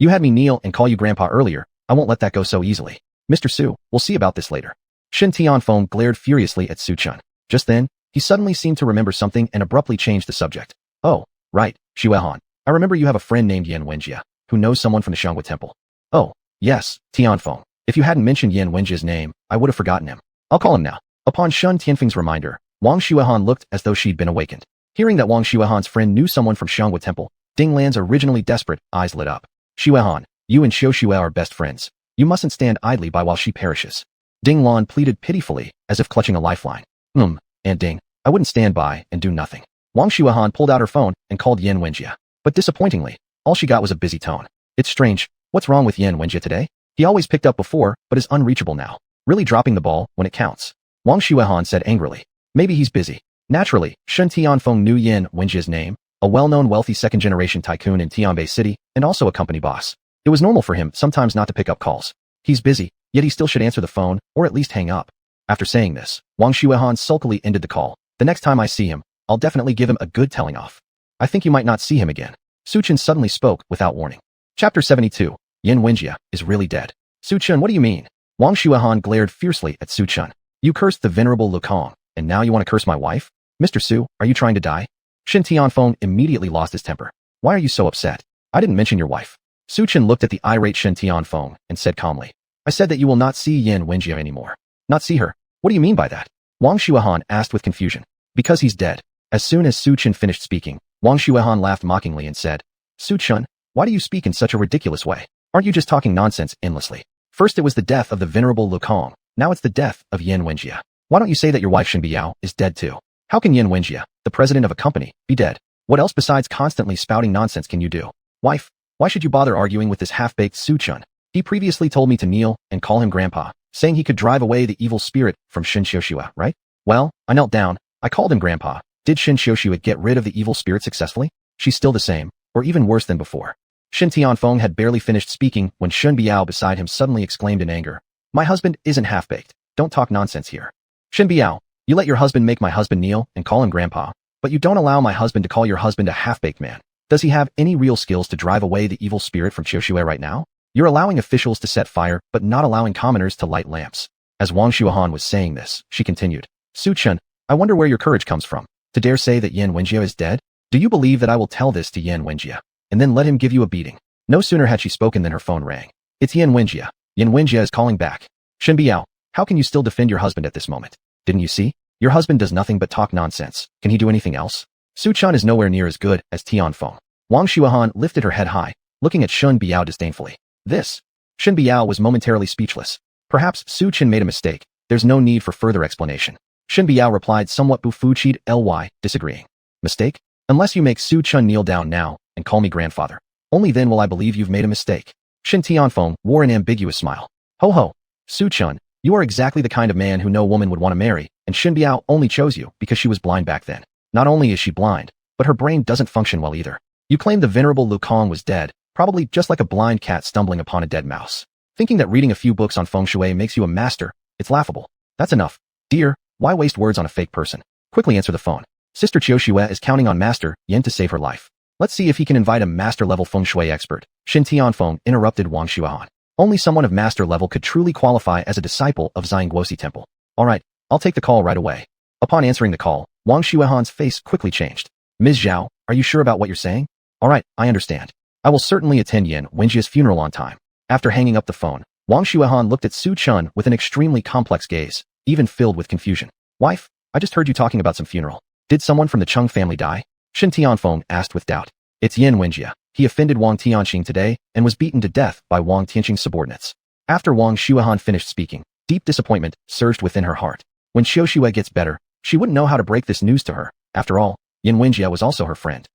You had me kneel and call you grandpa earlier. I won't let that go so easily. Mr. Su, we'll see about this later. Shen Tianfeng glared furiously at Su Chun. Just then, he suddenly seemed to remember something and abruptly changed the subject. Oh, right, xuanhuan. I remember you have a friend named Yan Wenjie, who knows someone from the Xuanhuan temple. Oh, yes, Tianfeng. If you hadn't mentioned Yan Wenjie's name, I would have forgotten him. I'll call him now. Upon Shen Tianfeng's reminder, Wang Xuanhuan looked as though she'd been awakened. Hearing that Wang Xuanhuan's friend knew someone from Xuanhuan temple, Ding Lan's originally desperate eyes lit up. Xuanhuan, you and Qiushua are best friends. You mustn't stand idly by while she perishes. Ding Lan pleaded pitifully, as if clutching a lifeline. And Ding, I wouldn't stand by and do nothing. Wang Xuanhuan pulled out her phone and called Yan Wenjie. But disappointingly, all she got was a busy tone. It's strange, what's wrong with Yan Wenjie today? He always picked up before, but is unreachable now. Really dropping the ball when it counts. Wang Xuanhuan said angrily. Maybe he's busy. Naturally, Shen Tianfeng knew Yan Wenjie's name, a well-known wealthy second-generation tycoon in Tianbei City, and also a company boss. It was normal for him sometimes not to pick up calls. He's busy, Yet he still should answer the phone, or at least hang up. After saying this, Wang Xuanhuan sulkily ended the call. The next time I see him, I'll definitely give him a good telling off. I think you might not see him again. Su Chen suddenly spoke without warning. Chapter 72. Yin Wenjie is really dead. Su Chen, what do you mean? Wang Xuanhuan glared fiercely at Su Chen. You cursed the venerable Lu Kong, and now you want to curse my wife? Mr. Su, are you trying to die? Shen Tianfeng immediately lost his temper. Why are you so upset? I didn't mention your wife. Su Chen looked at the irate Shen Tianfeng and said calmly. I said that you will not see Yin Wenjie anymore. Not see her? What do you mean by that? Wang Xuanhuan asked with confusion. Because he's dead. As soon as Su Chen finished speaking, Wang Xuanhuan laughed mockingly and said, Su Chen, why do you speak in such a ridiculous way? Aren't you just talking nonsense endlessly? First it was the death of the venerable Lu Kong, now it's the death of Yin Wenjie. Why don't you say that your wife Shen Biao is dead too? How can Yin Wenjie, the president of a company, be dead? What else besides constantly spouting nonsense can you do? Wife, why should you bother arguing with this half-baked Su Chen? He previously told me to kneel and call him grandpa, saying he could drive away the evil spirit from Shen Xiuxue, right? Well, I knelt down, I called him grandpa. Did Shen Xiuxue get rid of the evil spirit successfully? She's still the same, or even worse than before. Shen Tianfeng had barely finished speaking when Shen Biao beside him suddenly exclaimed in anger. My husband isn't half-baked. Don't talk nonsense here. Shen Biao, you let your husband make my husband kneel and call him grandpa, but you don't allow my husband to call your husband a half-baked man. Does he have any real skills to drive away the evil spirit from Xiuxue right now? You're allowing officials to set fire, but not allowing commoners to light lamps. As Wang Xuanhuan was saying this, she continued. Su Chen, I wonder where your courage comes from, to dare say that Yin Wenjie is dead? Do you believe that I will tell this to Yin Wenjie, and then let him give you a beating? No sooner had she spoken than her phone rang. It's Yin Wenjie. Yin Wenjie is calling back. Shen Biao, how can you still defend your husband at this moment? Didn't you see? Your husband does nothing but talk nonsense. Can he do anything else? Su Chen is nowhere near as good as Tianfeng. Wang Xuanhuan lifted her head high, looking at Shen Biao disdainfully. This. Shen Biao was momentarily speechless. Perhaps Su Chen made a mistake. There's no need for further explanation. Shen Biao replied somewhat bufuchied ly, disagreeing. Mistake? Unless you make Su Chen kneel down now and call me grandfather. Only then will I believe you've made a mistake. Shen Tianfeng wore an ambiguous smile. Ho ho. Su Chen, you are exactly the kind of man who no woman would want to marry, and Shen Biao only chose you because she was blind back then. Not only is she blind, but her brain doesn't function well either. You claim the venerable Lu Kong was dead, probably just like a blind cat stumbling upon a dead mouse. Thinking that reading a few books on feng shui makes you a master, it's laughable. That's enough. Dear, why waste words on a fake person? Quickly answer the phone. Sister Xiuxue is counting on Master Yin to save her life. Let's see if he can invite a master-level feng shui expert. Shen Tianfeng interrupted Wang Xuanhuan. Only someone of master level could truly qualify as a disciple of Xiangguosi Temple. Alright, I'll take the call right away. Upon answering the call, Wang Xuanhuan's face quickly changed. Ms. Zhao, are you sure about what you're saying? Alright, I understand. I will certainly attend Yin Wenjie's funeral on time. After hanging up the phone, Wang Xuanhuan looked at Su Chen with an extremely complex gaze, even filled with confusion. Wife, I just heard you talking about some funeral. Did someone from the Chung family die? Shen Tianfeng asked with doubt. It's Yin Wenjie. He offended Wang Tianqing today and was beaten to death by Wang Tianqing's subordinates. After Wang Xuanhuan finished speaking, deep disappointment surged within her heart. When Xiuxue gets better, she wouldn't know how to break this news to her. After all, Yin Wenjie was also her friend.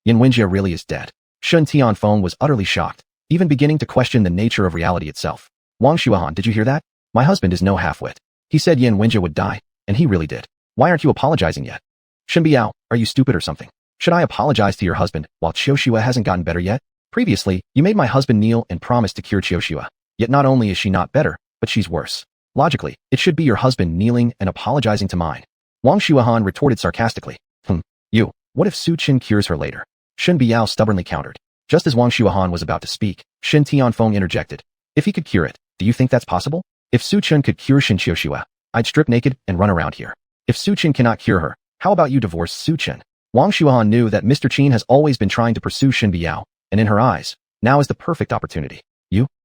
Yin Wenjie really is dead. Shen Tianfeng was utterly shocked, even beginning to question the nature of reality itself. Wang Xuanhuan, did you hear that? My husband is no half-wit. He said Yin Wenjie would die, and he really did. Why aren't you apologizing yet? Shen Biao, are you stupid or something? Should I apologize to your husband while Xiuxue hasn't gotten better yet? Previously, you made my husband kneel and promise to cure Xiuxue. Yet not only is she not better, but she's worse. Logically, it should be your husband kneeling and apologizing to mine. Wang Xuanhuan retorted sarcastically. What if Su Chen cures her later? Shen Biao stubbornly countered. Just as Wang Xuanhuan was about to speak, Shen Tianfeng interjected. If he could cure it, do you think that's possible? If Su Chen could cure Shen Xiuxue, I'd strip naked and run around here. If Su Chen cannot cure her, how about you divorce Su Chen? Wang Xuanhuan knew that Mr. Qin has always been trying to pursue Shen Biao, and in her eyes, now is the perfect opportunity.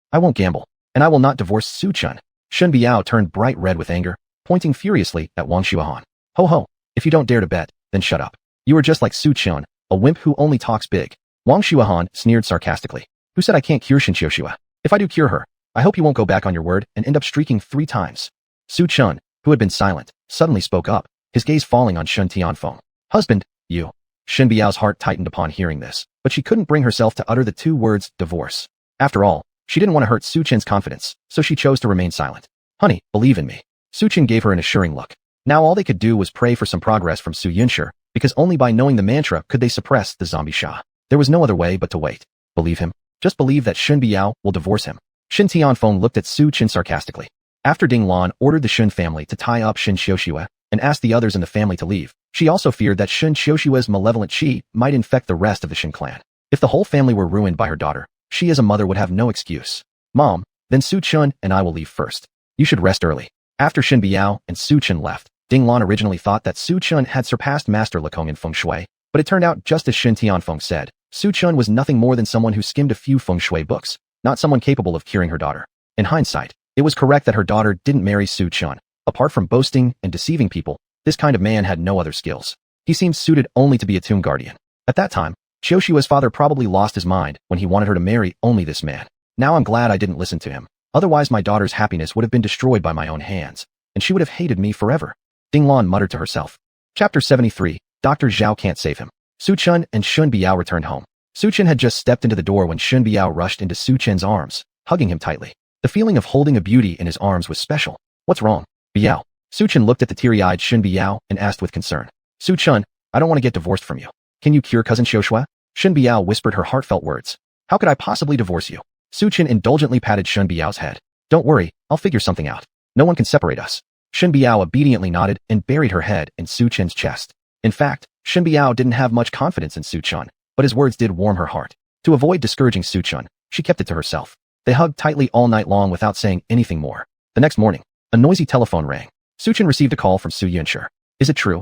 I won't gamble, and I will not divorce Su Chen. Shen Biao turned bright red with anger, pointing furiously at Wang Xuanhuan. Ho ho, if you don't dare to bet, then shut up. You are just like Su Chen, a wimp who only talks big. Wang Xuanhuan sneered sarcastically. Who said I can't cure Shen Xiuxue? If I do cure her, I hope you won't go back on your word and end up streaking 3 times. Su Chen, who had been silent, suddenly spoke up, his gaze falling on Shen Tianfeng. Husband, you. Shen Biao's heart tightened upon hearing this, but she couldn't bring herself to utter the 2 words, divorce. After all, she didn't want to hurt Su Chen's confidence, so she chose to remain silent. Honey, believe in me. Su Chen gave her an assuring look. Now all they could do was pray for some progress from Su Yunshi, because only by knowing the mantra could they suppress the zombie Sha. There was no other way but to wait. Believe him. Just believe that Shen Biao will divorce him. Shen Tianfeng looked at Su Chen sarcastically. After Ding Lan ordered the Shen family to tie up Shen Xiuxue and asked the others in the family to leave, she also feared that Shen Xiuxue's malevolent qi might infect the rest of the Shen clan. If the whole family were ruined by her daughter, she as a mother would have no excuse. Mom, then Su Chen and I will leave first. You should rest early. After Shen Biao and Su Chen left, Ding Lan originally thought that Su Chen had surpassed Master Lekong in feng shui, but it turned out just as Shen Tianfeng said. Su Chen was nothing more than someone who skimmed a few feng shui books, not someone capable of curing her daughter. In hindsight, it was correct that her daughter didn't marry Su Chen. Apart from boasting and deceiving people, this kind of man had no other skills. He seemed suited only to be a tomb guardian. At that time, Xiuxue's father probably lost his mind when he wanted her to marry only this man. Now I'm glad I didn't listen to him. Otherwise my daughter's happiness would have been destroyed by my own hands, and she would have hated me forever. Ding Lan muttered to herself. Chapter 73, Dr. Zhao can't save him. Su Chen and Shen Biao returned home. Su Chen had just stepped into the door when Shen Biao rushed into Su Chen's arms, hugging him tightly. The feeling of holding a beauty in his arms was special. What's wrong, Biao? Su Chen looked at the teary-eyed Shen Biao and asked with concern. Su Chen, I don't want to get divorced from you. Can you cure cousin Xiuxue? Shen Biao whispered her heartfelt words. How could I possibly divorce you? Su Chen indulgently patted Shen Biao's head. Don't worry, I'll figure something out. No one can separate us. Shen Biao obediently nodded and buried her head in Su Chen's chest. In fact, Shen Biao didn't have much confidence in Su Chen, but his words did warm her heart. To avoid discouraging Su Chen, she kept it to herself. They hugged tightly all night long without saying anything more. The next morning, a noisy telephone rang. Su Chen received a call from Su Yunsher. Is it true?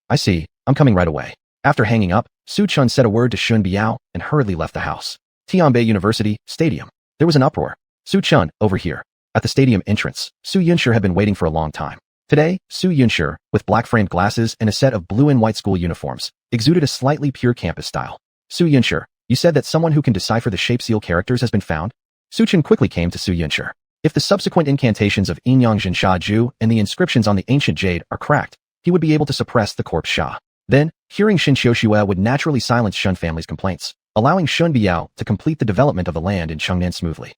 I see. I'm coming right away. After hanging up, Su Chen said a word to Shen Biao and hurriedly left the house. Tianbei University, Stadium. There was an uproar. Su Chen, over here. At the stadium entrance, Su Yunsher had been waiting for a long time. Today, Su Yunsher, with black-framed glasses and a set of blue and white school uniforms, exuded a slightly pure campus style. Su Yunsher, you said that someone who can decipher the shape seal characters has been found? Su Chen quickly came to Su Yunsher. If the subsequent incantations of Yinyang Jinsha Ju and the inscriptions on the ancient jade are cracked, he would be able to suppress the corpse Sha. Then, curing Shen Xiuxue would naturally silence Shen family's complaints, allowing Shen Biao to complete the development of the land in Chengnan smoothly.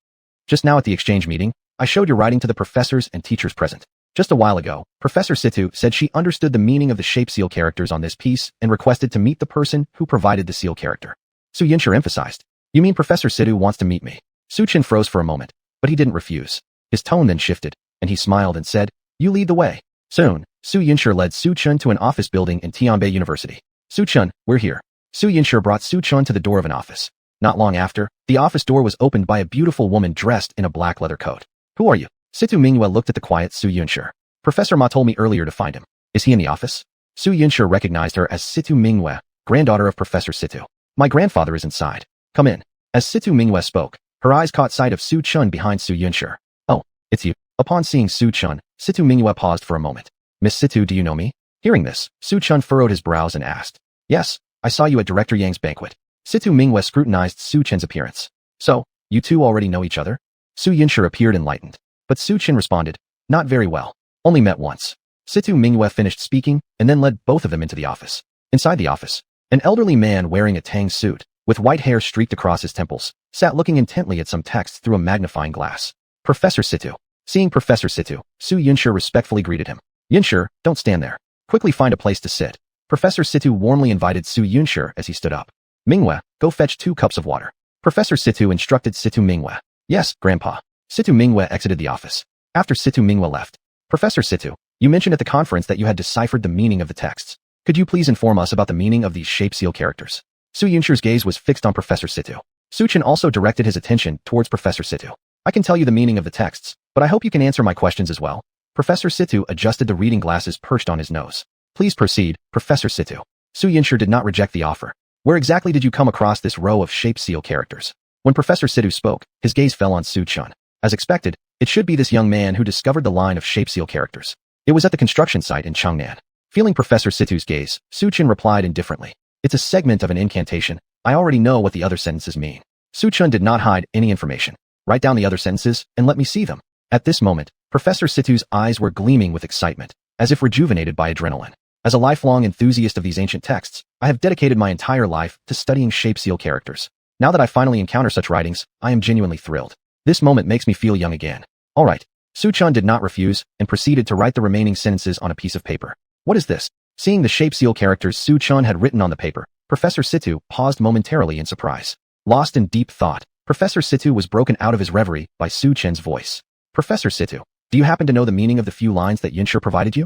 Just now at the exchange meeting, I showed your writing to the professors and teachers present. Just a while ago, Professor Situ said she understood the meaning of the shape seal characters on this piece and requested to meet the person who provided the seal character. Su Yunsher emphasized. You mean Professor Situ wants to meet me? Su Chen froze for a moment, but he didn't refuse. His tone then shifted, and he smiled and said, You lead the way. Soon, Su Yunsher led Su Chen to an office building in Tianbei University. Su Chen, we're here. Su Yunsher brought Su Chen to the door of an office. Not long after, the office door was opened by a beautiful woman dressed in a black leather coat. Who are you? Situ Mingyue looked at the quiet Su Yunsher. Professor Ma told me earlier to find him. Is he in the office? Su Yunsher recognized her as Situ Mingyue, granddaughter of Professor Situ. My grandfather is inside. Come in. As Situ Mingyue spoke, her eyes caught sight of Su Chen behind Su Yunsher. Oh, it's you. Upon seeing Su Chen, Situ Mingyue paused for a moment. Miss Situ, do you know me? Hearing this, Su Chen furrowed his brows and asked. Yes, I saw you at Director Yang's banquet. Situ Mingyue scrutinized Su Chen's appearance. So, you two already know each other? Su Yunsher appeared enlightened. But Su Chen responded, Not very well. Only met once. Situ Mingyue finished speaking and then led both of them into the office. Inside the office, an elderly man wearing a tang suit, with white hair streaked across his temples, sat looking intently at some texts through a magnifying glass. Professor Situ. Seeing Professor Situ, Su Yunsher respectfully greeted him. Yunsher, don't stand there. Quickly find a place to sit. Professor Situ warmly invited Su Yunsher as he stood up. Mingyue, go fetch 2 cups of water. Professor Situ instructed Situ Mingyue. Yes, Grandpa. Situ Mingyue exited the office. After Situ Mingyue left, Professor Situ, you mentioned at the conference that you had deciphered the meaning of the texts. Could you please inform us about the meaning of these shape seal characters? Su Yunsher's gaze was fixed on Professor Situ. Su Chen also directed his attention towards Professor Situ. I can tell you the meaning of the texts, but I hope you can answer my questions as well. Professor Situ adjusted the reading glasses perched on his nose. Please proceed, Professor Situ. Su Yunsher did not reject the offer. Where exactly did you come across this row of shape seal characters? When Professor Situ spoke, his gaze fell on Su Chen. As expected, it should be this young man who discovered the line of shape seal characters. It was at the construction site in Chengnan. Feeling Professor Situ's gaze, Su Chen replied indifferently. It's a segment of an incantation. I already know what the other sentences mean. Su Chen did not hide any information. Write down the other sentences and let me see them. At this moment, Professor Situ's eyes were gleaming with excitement, as if rejuvenated by adrenaline. As a lifelong enthusiast of these ancient texts, I have dedicated my entire life to studying shape seal characters. Now that I finally encounter such writings, I am genuinely thrilled. This moment makes me feel young again. All right. Su Chen did not refuse and proceeded to write the remaining sentences on a piece of paper. What is this? Seeing the shape seal characters Su Chen had written on the paper, Professor Situ paused momentarily in surprise. Lost in deep thought, Professor Situ was broken out of his reverie by Su Chen's voice. Professor Situ, do you happen to know the meaning of the few lines that Yunsher provided you?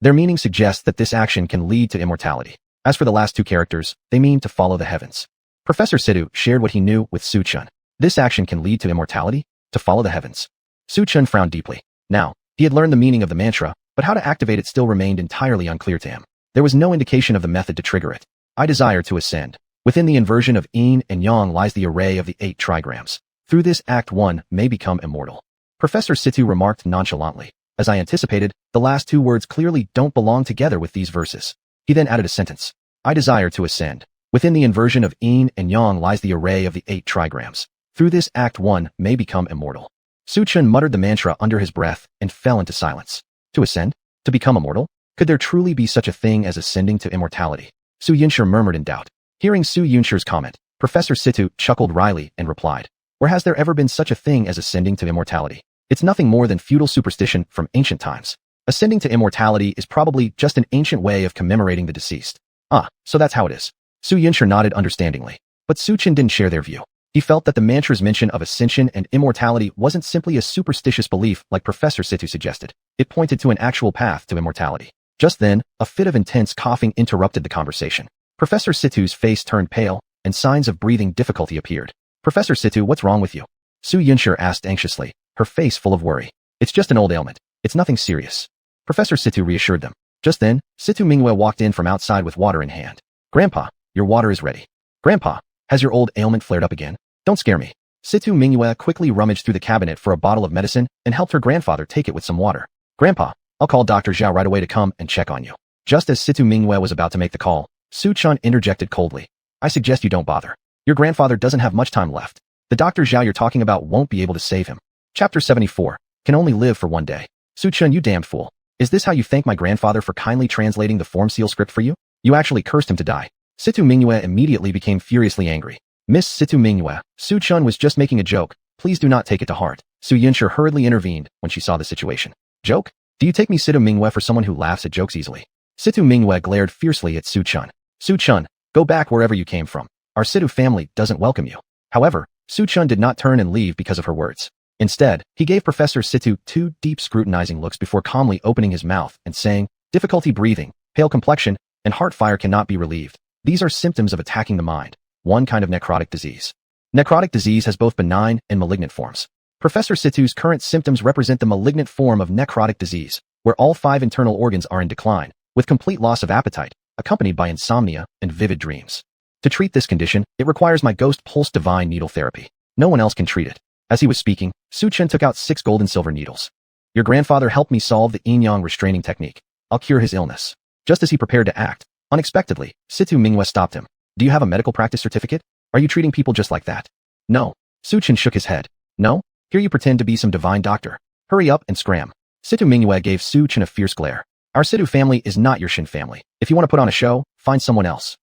Their meaning suggests that this action can lead to immortality. As for the last two characters, they mean to follow the heavens. Professor Situ shared what he knew with Su Chen. This action can lead to immortality, to follow the heavens. Su Chen frowned deeply. Now, he had learned the meaning of the mantra, but how to activate it still remained entirely unclear to him. There was no indication of the method to trigger it. I desire to ascend. Within the inversion of yin and yang lies the array of the 8 trigrams. Through this act one may become immortal. Professor Situ remarked nonchalantly. As I anticipated, the last two words clearly don't belong together with these verses. He then added a sentence. I desire to ascend. Within the inversion of yin and yang lies the array of the 8 trigrams. Through this act one may become immortal. Su Chen muttered the mantra under his breath and fell into silence. To ascend? To become immortal? Could there truly be such a thing as ascending to immortality? Su Yunsher murmured in doubt. Hearing Su Yunsher's comment, Professor Situ chuckled wryly and replied, where has there ever been such a thing as ascending to immortality? It's nothing more than feudal superstition from ancient times. Ascending to immortality is probably just an ancient way of commemorating the deceased. Ah, so that's how it is. Su Yunsher nodded understandingly. But Su Chen didn't share their view. He felt that the mantra's mention of ascension and immortality wasn't simply a superstitious belief like Professor Situ suggested. It pointed to an actual path to immortality. Just then, a fit of intense coughing interrupted the conversation. Professor Situ's face turned pale, and signs of breathing difficulty appeared. Professor Situ, what's wrong with you? Su Yunsher asked anxiously, her face full of worry. It's just an old ailment. It's nothing serious. Professor Situ reassured them. Just then, Situ Mingyue walked in from outside with water in hand. Grandpa, your water is ready. Grandpa, has your old ailment flared up again? Don't scare me. Situ Mingyue quickly rummaged through the cabinet for a bottle of medicine and helped her grandfather take it with some water. Grandpa, I'll call Dr. Zhao right away to come and check on you. Just as Situ Mingyue was about to make the call, Su Chen interjected coldly. I suggest you don't bother. Your grandfather doesn't have much time left. The Dr. Zhao you're talking about won't be able to save him. Chapter 74. Can only live for one day. Su Chen, you damned fool. Is this how you thank my grandfather for kindly translating the form seal script for you? You actually cursed him to die. Situ Mingyue immediately became furiously angry. Miss Situ Mingyue, Su Chen was just making a joke. Please do not take it to heart. Su Yunsher hurriedly intervened when she saw the situation. Joke? Do you take me Situ Mingyue for someone who laughs at jokes easily? Situ Mingyue glared fiercely at Su Chen. Su Chen, go back wherever you came from. Our Situ family doesn't welcome you. However, Su Chen did not turn and leave because of her words. Instead, he gave Professor Situ 2 deep scrutinizing looks before calmly opening his mouth and saying, difficulty breathing, pale complexion, and heart fire cannot be relieved. These are symptoms of attacking the mind, one kind of necrotic disease. Necrotic disease has both benign and malignant forms. Professor Situ's current symptoms represent the malignant form of necrotic disease, where all 5 internal organs are in decline, with complete loss of appetite, accompanied by insomnia and vivid dreams. To treat this condition, it requires my ghost pulse divine needle therapy. No one else can treat it. As he was speaking, Su Chen took out 6 gold and silver needles. Your grandfather helped me solve the yin-yang restraining technique. I'll cure his illness. Just as he prepared to act, unexpectedly, Situ Mingyue stopped him. Do you have a medical practice certificate? Are you treating people just like that? No. Su Chen shook his head. No? Here you pretend to be some divine doctor. Hurry up and scram. Situ Mingyue gave Su Chen a fierce glare. Our Situ family is not your Shen family. If you want to put on a show, find someone else.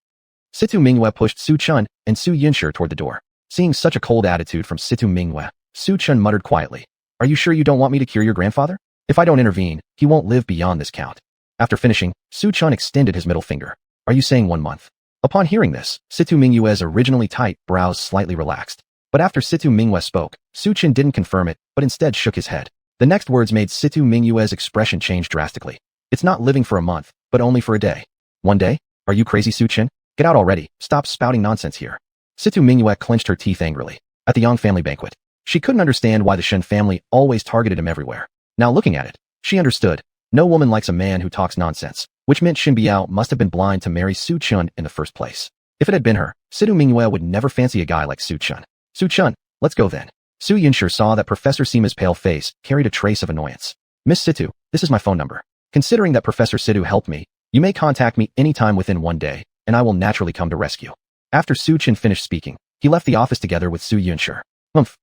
Situ Mingyue pushed Su Chen and Su Yunsher toward the door. Seeing such a cold attitude from Situ Mingyue, Su Chen muttered quietly. Are you sure you don't want me to cure your grandfather? If I don't intervene, he won't live beyond this count. After finishing, Su Chen extended his middle finger. Are you saying 1 month? Upon hearing this, Situ Mingyue's originally tight brows slightly relaxed. But after Situ Mingyue spoke, Su Chen didn't confirm it, but instead shook his head. The next words made Situ Mingyue's expression change drastically. It's not living for a month, but only for a day. 1 day? Are you crazy, Su Chen? Get out already. Stop spouting nonsense here. Situ Mingyue clenched her teeth angrily. At the Yang family banquet, she couldn't understand why the Shen family always targeted him everywhere. Now looking at it, she understood. No woman likes a man who talks nonsense, which meant Shen Biao must have been blind to marry Su Chen in the first place. If it had been her, Situ Mingyue would never fancy a guy like Su Chen. Su Chen, let's go then. Su Yunsher saw that Professor Sima's pale face carried a trace of annoyance. Miss Situ, this is my phone number. Considering that Professor Situ helped me, you may contact me anytime within 1 day, and I will naturally come to rescue. After Su Chen finished speaking, he left the office together with Su Yunsher.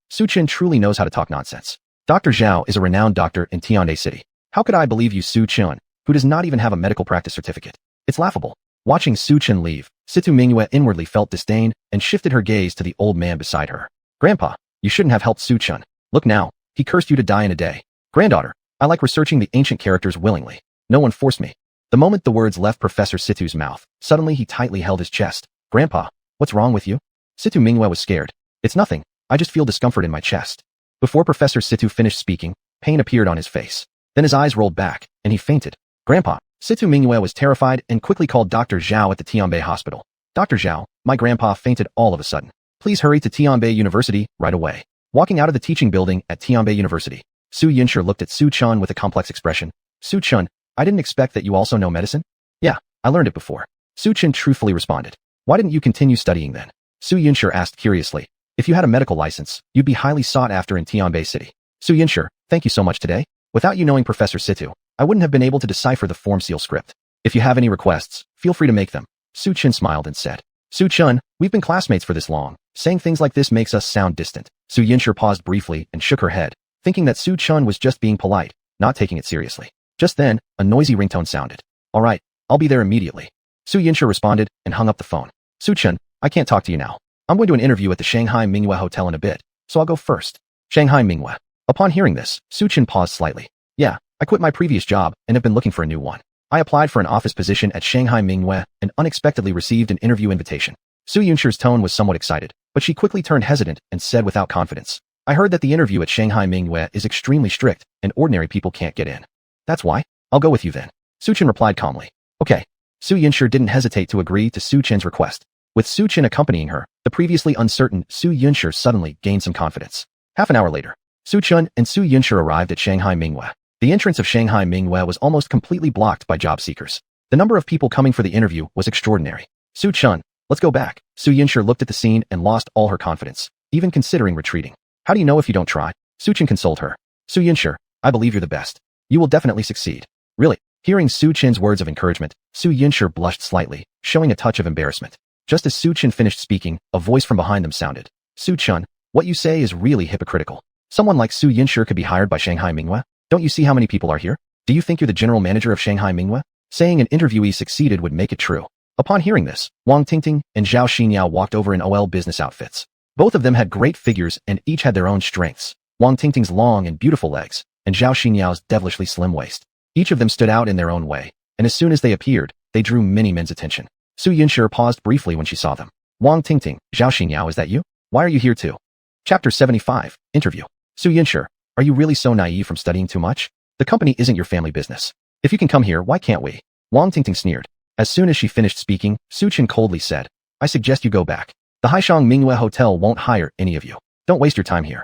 Su Chen truly knows how to talk nonsense. Dr. Zhao is a renowned doctor in Tiande City. How could I believe you, Su Chen, who does not even have a medical practice certificate? It's laughable. Watching Su Chen leave, Situ Mingyue inwardly felt disdain and shifted her gaze to the old man beside her. Grandpa, you shouldn't have helped Su Chen. Look now, he cursed you to die in a day. Granddaughter, I like researching the ancient characters willingly. No one forced me. The moment the words left Professor Situ's mouth, suddenly he tightly held his chest. Grandpa, what's wrong with you? Situ Mingyue was scared. It's nothing. I just feel discomfort in my chest. Before Professor Situ finished speaking, pain appeared on his face. Then his eyes rolled back, and he fainted. Grandpa, Situ Mingyue was terrified and quickly called Dr. Zhao at the Tianbei hospital. Dr. Zhao, my grandpa fainted all of a sudden. Please hurry to Tianbei University right away. Walking out of the teaching building at Tianbei University, Su Yunshi looked at Su Chun with a complex expression. Su Chun, I didn't expect that you also know medicine? Yeah, I learned it before. Su Chun truthfully responded. Why didn't you continue studying then? Su Yunshi asked curiously. If you had a medical license, you'd be highly sought after in Tianbei City. Su Yunshi, thank you so much today. Without you knowing Professor Situ, I wouldn't have been able to decipher the form seal script. If you have any requests, feel free to make them. Su Chun smiled and said. Su Chun, we've been classmates for this long. Saying things like this makes us sound distant. Su Yunshi paused briefly and shook her head, thinking that Su Chun was just being polite, not taking it seriously. Just then, a noisy ringtone sounded. All right, I'll be there immediately. Su Yunshi responded and hung up the phone. Su Chun, I can't talk to you now. I'm going to an interview at the Shanghai Mingyue Hotel in a bit, so I'll go first. Shanghai Mingyue. Upon hearing this, Su Chun paused slightly. Yeah, I quit my previous job and have been looking for a new one. I applied for an office position at Shanghai Mingyue and unexpectedly received an interview invitation. Su Yunshi's tone was somewhat excited, but she quickly turned hesitant and said without confidence. I heard that the interview at Shanghai Mingyue is extremely strict and ordinary people can't get in. That's why. I'll go with you then. Su Chun replied calmly. Okay. Su Yunshi didn't hesitate to agree to Su Chen's request. With Su Chen accompanying her, the previously uncertain Su Yunshi suddenly gained some confidence. Half an hour later, Su Chun and Su Yunshi arrived at Shanghai Mingyue. The entrance of Shanghai Mingyue was almost completely blocked by job seekers. The number of people coming for the interview was extraordinary. Su Chun, let's go back. Su Yunshi looked at the scene and lost all her confidence, even considering retreating. How do you know if you don't try? Su Chen consoled her. Su Yunshi, I believe you're the best. You will definitely succeed. Really? Hearing Su Chen's words of encouragement, Su Yunshi blushed slightly, showing a touch of embarrassment. Just as Su Chen finished speaking, a voice from behind them sounded. Su Chun, what you say is really hypocritical. Someone like Su Yunshi could be hired by Shanghai Mingyue? Don't you see how many people are here? Do you think you're the general manager of Shanghai Mingyue? Saying an interviewee succeeded would make it true. Upon hearing this, Wang Tingting and Zhao Xinyao walked over in OL business outfits. Both of them had great figures and each had their own strengths. Wang Tingting's long and beautiful legs, and Zhao Xinyao's devilishly slim waist. Each of them stood out in their own way, and as soon as they appeared, they drew many men's attention. Su Yunshi paused briefly when she saw them. Wang Tingting, Zhao Xinyao, is that you? Why are you here too? Chapter 75, Interview. Su Yunshi, are you really so naive from studying too much? The company isn't your family business. If you can come here, why can't we? Wang Tingting sneered. As soon as she finished speaking, Su Chen coldly said, I suggest you go back. The Haishang Mingyue Hotel won't hire any of you. Don't waste your time here.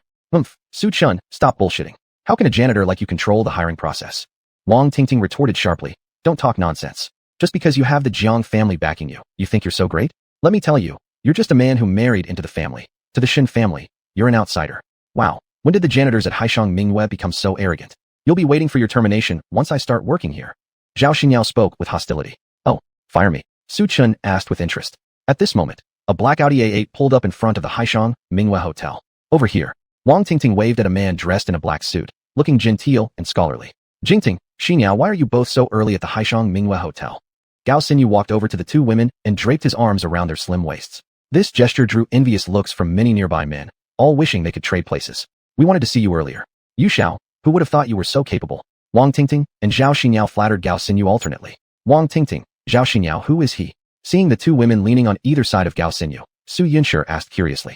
Su Chun, stop bullshitting. How can a janitor like you control the hiring process? Wang Tingting retorted sharply. Don't talk nonsense. Just because you have the Jiang family backing you, you think you're so great? Let me tell you, you're just a man who married into the family. To the Shen family, you're an outsider. Wow, when did the janitors at Haishang Mingyue become so arrogant? You'll be waiting for your termination once I start working here. Zhao Xinyao spoke with hostility. Oh, fire me. Su Chun asked with interest. At this moment, a black Audi A8 pulled up in front of the Haishang Mingyue Hotel. Over here, Wang Tingting waved at a man dressed in a black suit, looking genteel and scholarly. Jingting, Xinyao, why are you both so early at the Haishang Mingyue Hotel? Gao Xinyu walked over to the two women and draped his arms around their slim waists. This gesture drew envious looks from many nearby men, all wishing they could trade places. We wanted to see you earlier. Yu Xiao, who would have thought you were so capable? Wang Tingting and Zhao Xinyao flattered Gao Xinyu alternately. Wang Tingting, Zhao Xinyao, who is he? Seeing the two women leaning on either side of Gao Xinyu, Su Yunshi asked curiously.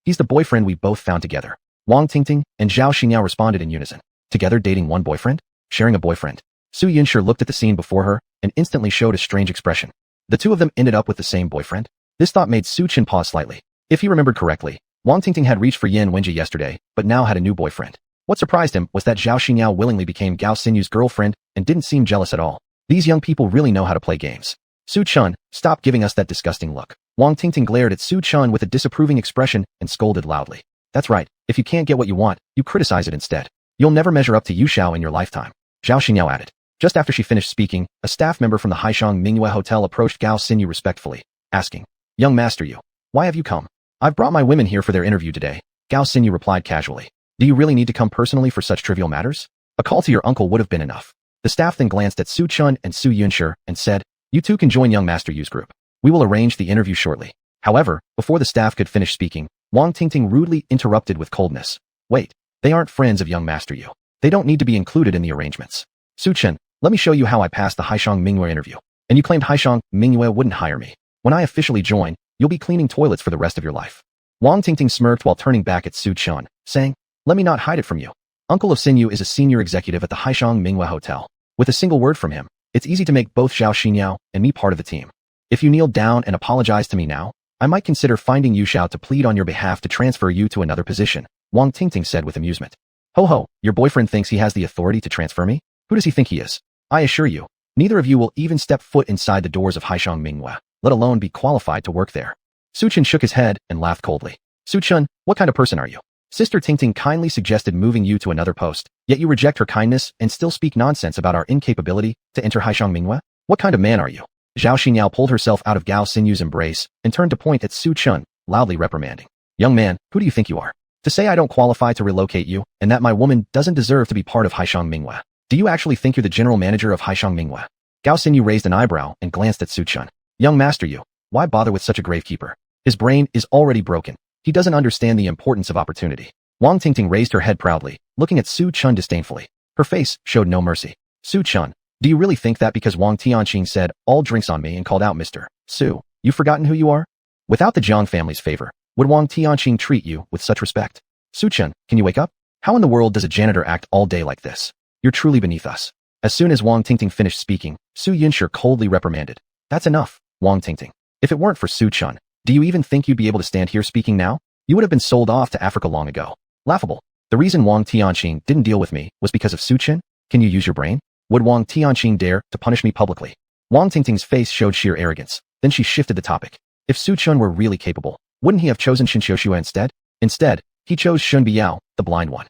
He's the boyfriend we both found together. Wang Tingting and Zhao Xinyao responded in unison. Together dating one boyfriend? Sharing a boyfriend? Su Yunshi looked at the scene before her and instantly showed a strange expression. The two of them ended up with the same boyfriend? This thought made Su Chen pause slightly. If he remembered correctly, Wang Tingting had reached for Yan Wenjie yesterday, but now had a new boyfriend. What surprised him was that Zhao Xinyao willingly became Gao Xinyu's girlfriend and didn't seem jealous at all. These young people really know how to play games. Su Chun, stop giving us that disgusting look. Wang Tingting glared at Su Chun with a disapproving expression and scolded loudly. That's right, if you can't get what you want, you criticize it instead. You'll never measure up to Yu Xiao in your lifetime. Zhao Xinyao added. Just after she finished speaking, a staff member from the Haishang Mingyue Hotel approached Gao Xinyu respectfully, asking, Young Master Yu, why have you come? I've brought my women here for their interview today. Gao Xinyu replied casually. Do you really need to come personally for such trivial matters? A call to your uncle would have been enough. The staff then glanced at Su Chun and Su Yunshi and said, You two can join Young Master Yu's group. We will arrange the interview shortly. However, before the staff could finish speaking, Wang Tingting rudely interrupted with coldness. Wait, they aren't friends of Young Master Yu. They don't need to be included in the arrangements. Su Chen, let me show you how I passed the Haishang Mingyue interview. And you claimed Haishang Mingyue wouldn't hire me. When I officially join, you'll be cleaning toilets for the rest of your life. Wang Tingting smirked while turning back at Su Chun, saying, "Let me not hide it from you. Uncle of Xinyu is a senior executive at the Haishang Minghua Hotel. With a single word from him, it's easy to make both Zhao Xinyao and me part of the team. If you kneel down and apologize to me now, I might consider finding Yu Xiao to plead on your behalf to transfer you to another position," Wang Tingting said with amusement. "Ho ho, your boyfriend thinks he has the authority to transfer me? Who does he think he is? I assure you, neither of you will even step foot inside the doors of Haishang Minghua, let alone be qualified to work there." Su Chun shook his head and laughed coldly. "Su Chun, what kind of person are you? Sister Tingting kindly suggested moving you to another post, yet you reject her kindness and still speak nonsense about our incapability to enter Haishang Minghua? What kind of man are you?" Zhao Xinyao pulled herself out of Gao Xinyu's embrace and turned to point at Su Chun, loudly reprimanding. "Young man, who do you think you are? To say I don't qualify to relocate you, and that my woman doesn't deserve to be part of Haishang Minghua. Do you actually think you're the general manager of Haishang Minghua?" Gao Xinyu raised an eyebrow and glanced at Su Chun. "Young master you, why bother with such a gravekeeper? His brain is already broken. He doesn't understand the importance of opportunity." Wang Tingting raised her head proudly, looking at Su Chun disdainfully. Her face showed no mercy. "Su Chun, do you really think that because Wang Tianqing said, 'all drinks on me' and called out Mr. Su, you've forgotten who you are? Without the Jiang family's favor, would Wang Tianqing treat you with such respect? Su Chun, can you wake up? How in the world does a janitor act all day like this? You're truly beneath us." As soon as Wang Tingting finished speaking, Su Yunshi coldly reprimanded. "That's enough, Wang Tingting. If it weren't for Su Chun, do you even think you'd be able to stand here speaking now? You would have been sold off to Africa long ago. Laughable. The reason Wang Tianqing didn't deal with me was because of Su Chun? Can you use your brain? Would Wang Tianqing dare to punish me publicly?" Wang Tingting's face showed sheer arrogance. Then she shifted the topic. If Su Chun were really capable, wouldn't he have chosen Shen Xiuxua instead? Instead, he chose Shun Biao, the blind one.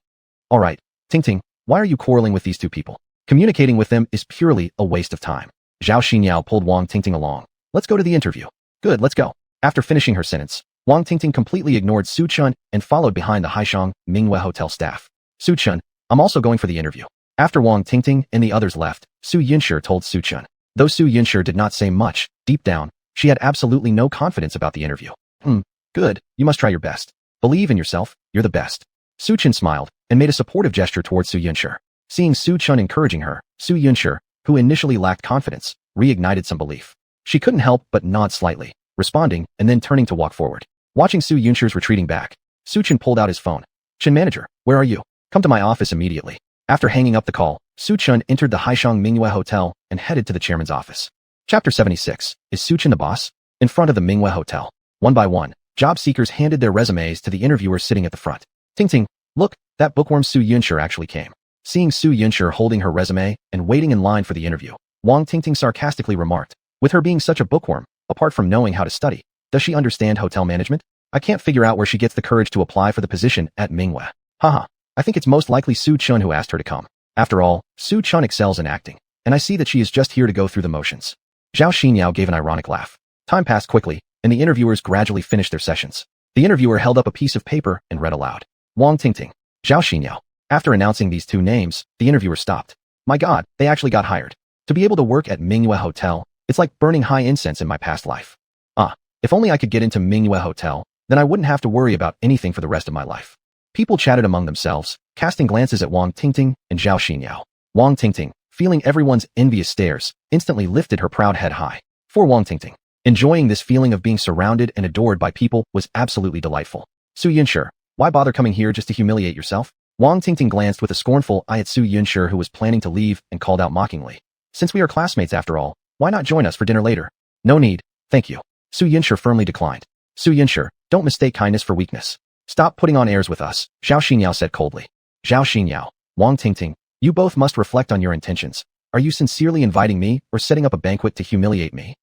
"All right, Tingting, why are you quarreling with these two people? Communicating with them is purely a waste of time." Zhao Xinyao pulled Wang Tingting along. "Let's go to the interview." "Good, let's go." After finishing her sentence, Wang Tingting completely ignored Su Chun and followed behind the Haishang Minghua Hotel staff. "Su Chun, I'm also going for the interview." After Wang Tingting and the others left, Su Yunshi told Su Chun. Though Su Yunshi did not say much, deep down, she had absolutely no confidence about the interview. Good, you must try your best. Believe in yourself, you're the best." Su Chun smiled and made a supportive gesture towards Su Yunshi. Seeing Su Chun encouraging her, Su Yunshi, who initially lacked confidence, reignited some belief. She couldn't help but nod slightly, responding and then turning to walk forward. Watching Su Yunshi's retreating back, Su Chun pulled out his phone. "Shen manager, where are you? Come to my office immediately." After hanging up the call, Su Chun entered the Haishang Minghua Hotel and headed to the chairman's office. Chapter 76. Is Su Chun the boss? In front of the Minghua Hotel. One by one, job seekers handed their resumes to the interviewers sitting at the front. "Tingting, look, that bookworm Su Yunshi actually came." Seeing Su Yunshi holding her resume and waiting in line for the interview, Wang Tingting sarcastically remarked, "With her being such a bookworm, apart from knowing how to study, does she understand hotel management? I can't figure out where she gets the courage to apply for the position at Minghua. Haha, I think it's most likely Su Chun who asked her to come. After all, Su Chun excels in acting, and I see that she is just here to go through the motions." Zhao Xinyao gave an ironic laugh. Time passed quickly, and the interviewers gradually finished their sessions. The interviewer held up a piece of paper and read aloud. Wang Tingting, Zhao Xinyao. After announcing these two names, the interviewer stopped. My God, they actually got hired. To be able to work at Minghua Hotel, it's like burning high incense in my past life. If only I could get into Minghua Hotel, then I wouldn't have to worry about anything for the rest of my life. People chatted among themselves, casting glances at Wang Tingting and Zhao Xinyao. Wang Tingting, feeling everyone's envious stares, instantly lifted her proud head high. For Wang Tingting, enjoying this feeling of being surrounded and adored by people was absolutely delightful. Su Yunshi, why bother coming here just to humiliate yourself? Wang Tingting glanced with a scornful eye at Su Yunshi, who was planning to leave, and called out mockingly. Since we are classmates after all, why not join us for dinner later? No need, thank you. Su Yunshi firmly declined. Su Yunshi, don't mistake kindness for weakness. Stop putting on airs with us, Zhao Xinyao said coldly. Zhao Xinyao, Wang Tingting, you both must reflect on your intentions. Are you sincerely inviting me or setting up a banquet to humiliate me?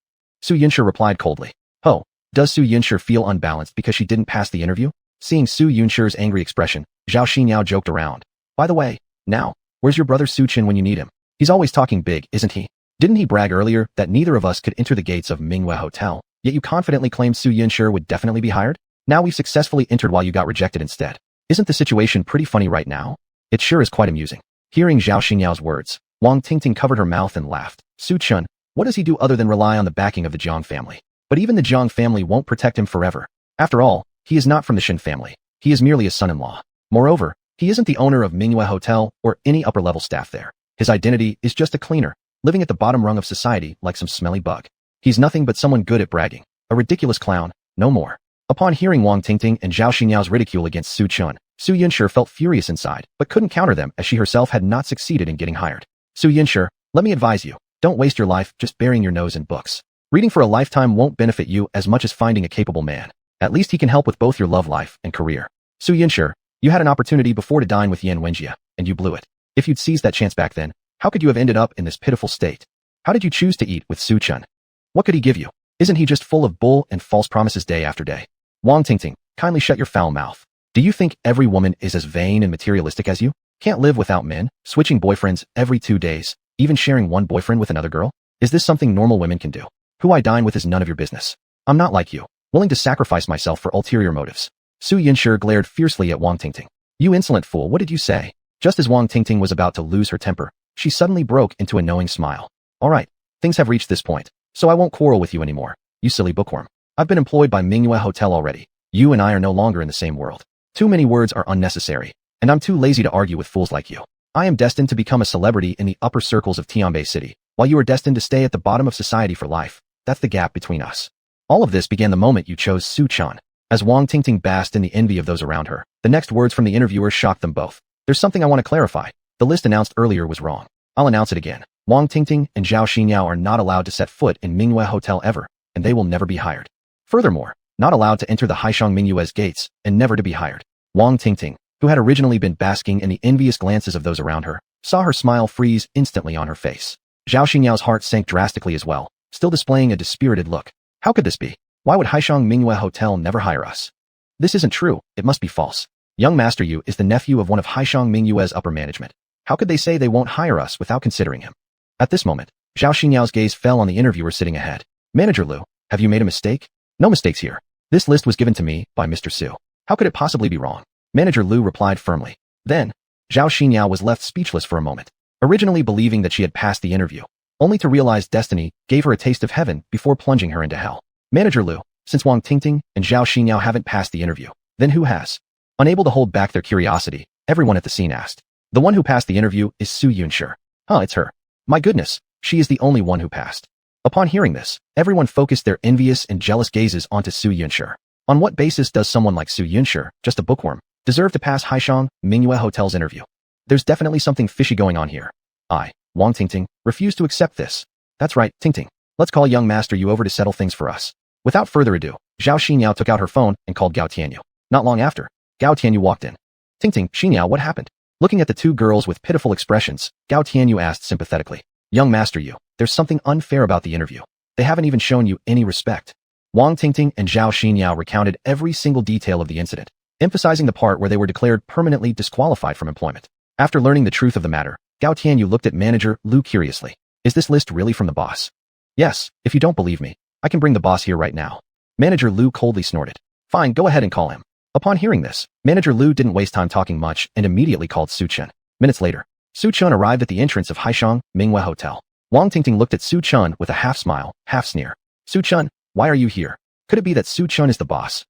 Su Yunshi replied coldly. Oh, does Su Yunshi feel unbalanced because she didn't pass the interview? Seeing Su Yunshi's angry expression, Zhao Xinyao joked around. By the way, now, where's your brother Su Chun when you need him? He's always talking big, isn't he? Didn't he brag earlier that neither of us could enter the gates of Minghua Hotel, yet you confidently claimed Su Yunshi would definitely be hired? Now we've successfully entered while you got rejected instead. Isn't the situation pretty funny right now? It sure is quite amusing. Hearing Zhao Xinyao's words, Wang Tingting covered her mouth and laughed. Su Chun, what does he do other than rely on the backing of the Jiang family? But even the Jiang family won't protect him forever. After all, he is not from the Shen family. He is merely a son-in-law. Moreover, he isn't the owner of Minghua Hotel or any upper-level staff there. His identity is just a cleaner, living at the bottom rung of society like some smelly bug. He's nothing but someone good at bragging. A ridiculous clown, no more. Upon hearing Wang Tingting and Zhao Xinyao's ridicule against Su Chun, Su Yunshi felt furious inside, but couldn't counter them as she herself had not succeeded in getting hired. Su Yunshi, let me advise you, don't waste your life just burying your nose in books. Reading for a lifetime won't benefit you as much as finding a capable man. At least he can help with both your love life and career. Su Yunshi, you had an opportunity before to dine with Yan Wenjie, and you blew it. If you'd seized that chance back then, how could you have ended up in this pitiful state? How did you choose to eat with Su Chun? What could he give you? Isn't he just full of bull and false promises day after day? Wang Tingting, kindly shut your foul mouth. Do you think every woman is as vain and materialistic as you? Can't live without men, switching boyfriends every 2 days, even sharing one boyfriend with another girl? Is this something normal women can do? Who I dine with is none of your business. I'm not like you, willing to sacrifice myself for ulterior motives. Su Yunshi glared fiercely at Wang Tingting. You insolent fool, what did you say? Just as Wang Tingting was about to lose her temper, she suddenly broke into a knowing smile. All right, things have reached this point, so I won't quarrel with you anymore, you silly bookworm. I've been employed by Mingyue Hotel already. You and I are no longer in the same world. Too many words are unnecessary, and I'm too lazy to argue with fools like you. I am destined to become a celebrity in the upper circles of Tianbei City, while you are destined to stay at the bottom of society for life. That's the gap between us. All of this began the moment you chose Su Chun. As Wang Tingting basked in the envy of those around her, the next words from the interviewer shocked them both. There's something I want to clarify. The list announced earlier was wrong. I'll announce it again. Wang Tingting and Zhao Xinyiao are not allowed to set foot in Mingyue Hotel ever, and they will never be hired. Furthermore, not allowed to enter the Haishang Mingyue's gates, and never to be hired. Wang Tingting, who had originally been basking in the envious glances of those around her, saw her smile freeze instantly on her face. Zhao Xinyao's heart sank drastically as well, still displaying a dispirited look. How could this be? Why would Haishang Mingyue Hotel never hire us? This isn't true, it must be false. Young Master Yu is the nephew of one of Haishang Mingyue's upper management. How could they say they won't hire us without considering him? At this moment, Zhao Xinyao's gaze fell on the interviewer sitting ahead. Manager Lu, have you made a mistake? No mistakes here. This list was given to me by Mr. Su. How could it possibly be wrong? Manager Lu replied firmly. Then, Zhao Xinyao was left speechless for a moment, originally believing that she had passed the interview, only to realize destiny gave her a taste of heaven before plunging her into hell. Manager Lu, since Wang Tingting and Zhao Xinyao haven't passed the interview, then who has? Unable to hold back their curiosity, everyone at the scene asked. The one who passed the interview is Su Yunshi. Huh, it's her. My goodness, she is the only one who passed. Upon hearing this, everyone focused their envious and jealous gazes onto Su Yunshi. On what basis does someone like Su Yunshi, just a bookworm, deserve to pass Haishang Mingyue Hotel's interview? There's definitely something fishy going on here. I, Wang Tingting, refuse to accept this. That's right, Tingting. Let's call young Master Yu over to settle things for us. Without further ado, Zhao Xinyao took out her phone and called Gao Tianyu. Not long after, Gao Tianyu walked in. Tingting, Xinyao, what happened? Looking at the two girls with pitiful expressions, Gao Tianyu asked sympathetically. Young Master Yu, there's something unfair about the interview. They haven't even shown you any respect. Wang Tingting and Zhao Xinyao recounted every single detail of the incident, emphasizing the part where they were declared permanently disqualified from employment. After learning the truth of the matter, Gao Tianyu looked at Manager Lu curiously. Is this list really from the boss? Yes, if you don't believe me, I can bring the boss here right now. Manager Lu coldly snorted. Fine, go ahead and call him. Upon hearing this, Manager Lu didn't waste time talking much and immediately called Su Chun. Minutes later, Su Chun arrived at the entrance of Haishang Mingyue Hotel. Wang Tingting looked at Su Chun with a half smile, half sneer. Su Chun, why are you here? Could it be that Su Chun is the boss?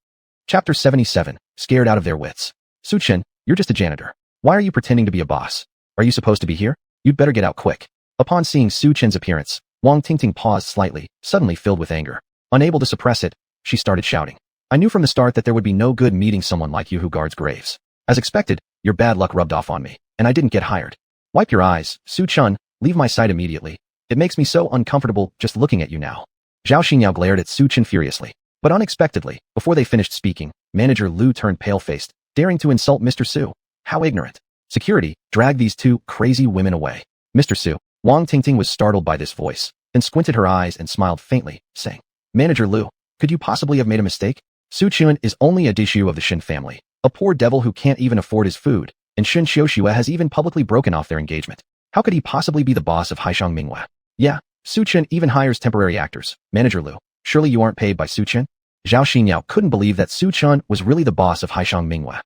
Chapter 77, Scared Out of Their Wits. Su Chun, you're just a janitor. Why are you pretending to be a boss? Are you supposed to be here? You'd better get out quick. Upon seeing Su Chun's appearance, Wang Tingting paused slightly, suddenly filled with anger. Unable to suppress it, she started shouting. I knew from the start that there would be no good meeting someone like you who guards graves. As expected, your bad luck rubbed off on me, and I didn't get hired. Wipe your eyes, Su Chun, leave my sight immediately. It makes me so uncomfortable just looking at you now. Zhao Xinyao glared at Su Chun furiously. But unexpectedly, before they finished speaking, Manager Lu turned pale-faced, daring to insult Mr. Su. How ignorant. Security, drag these two crazy women away. Mr. Su. Wang Tingting was startled by this voice, then squinted her eyes and smiled faintly, saying, Manager Lu, could you possibly have made a mistake? Su Chun is only a dishu of the Shen family, a poor devil who can't even afford his food, and Shen Xiuxue has even publicly broken off their engagement. How could he possibly be the boss of Haishang Mingyue? Yeah, Su Chun even hires temporary actors. Manager Lu, surely you aren't paid by Su Chun? Zhao Xinyao couldn't believe that Su Chun was really the boss of Haishang Mingyue.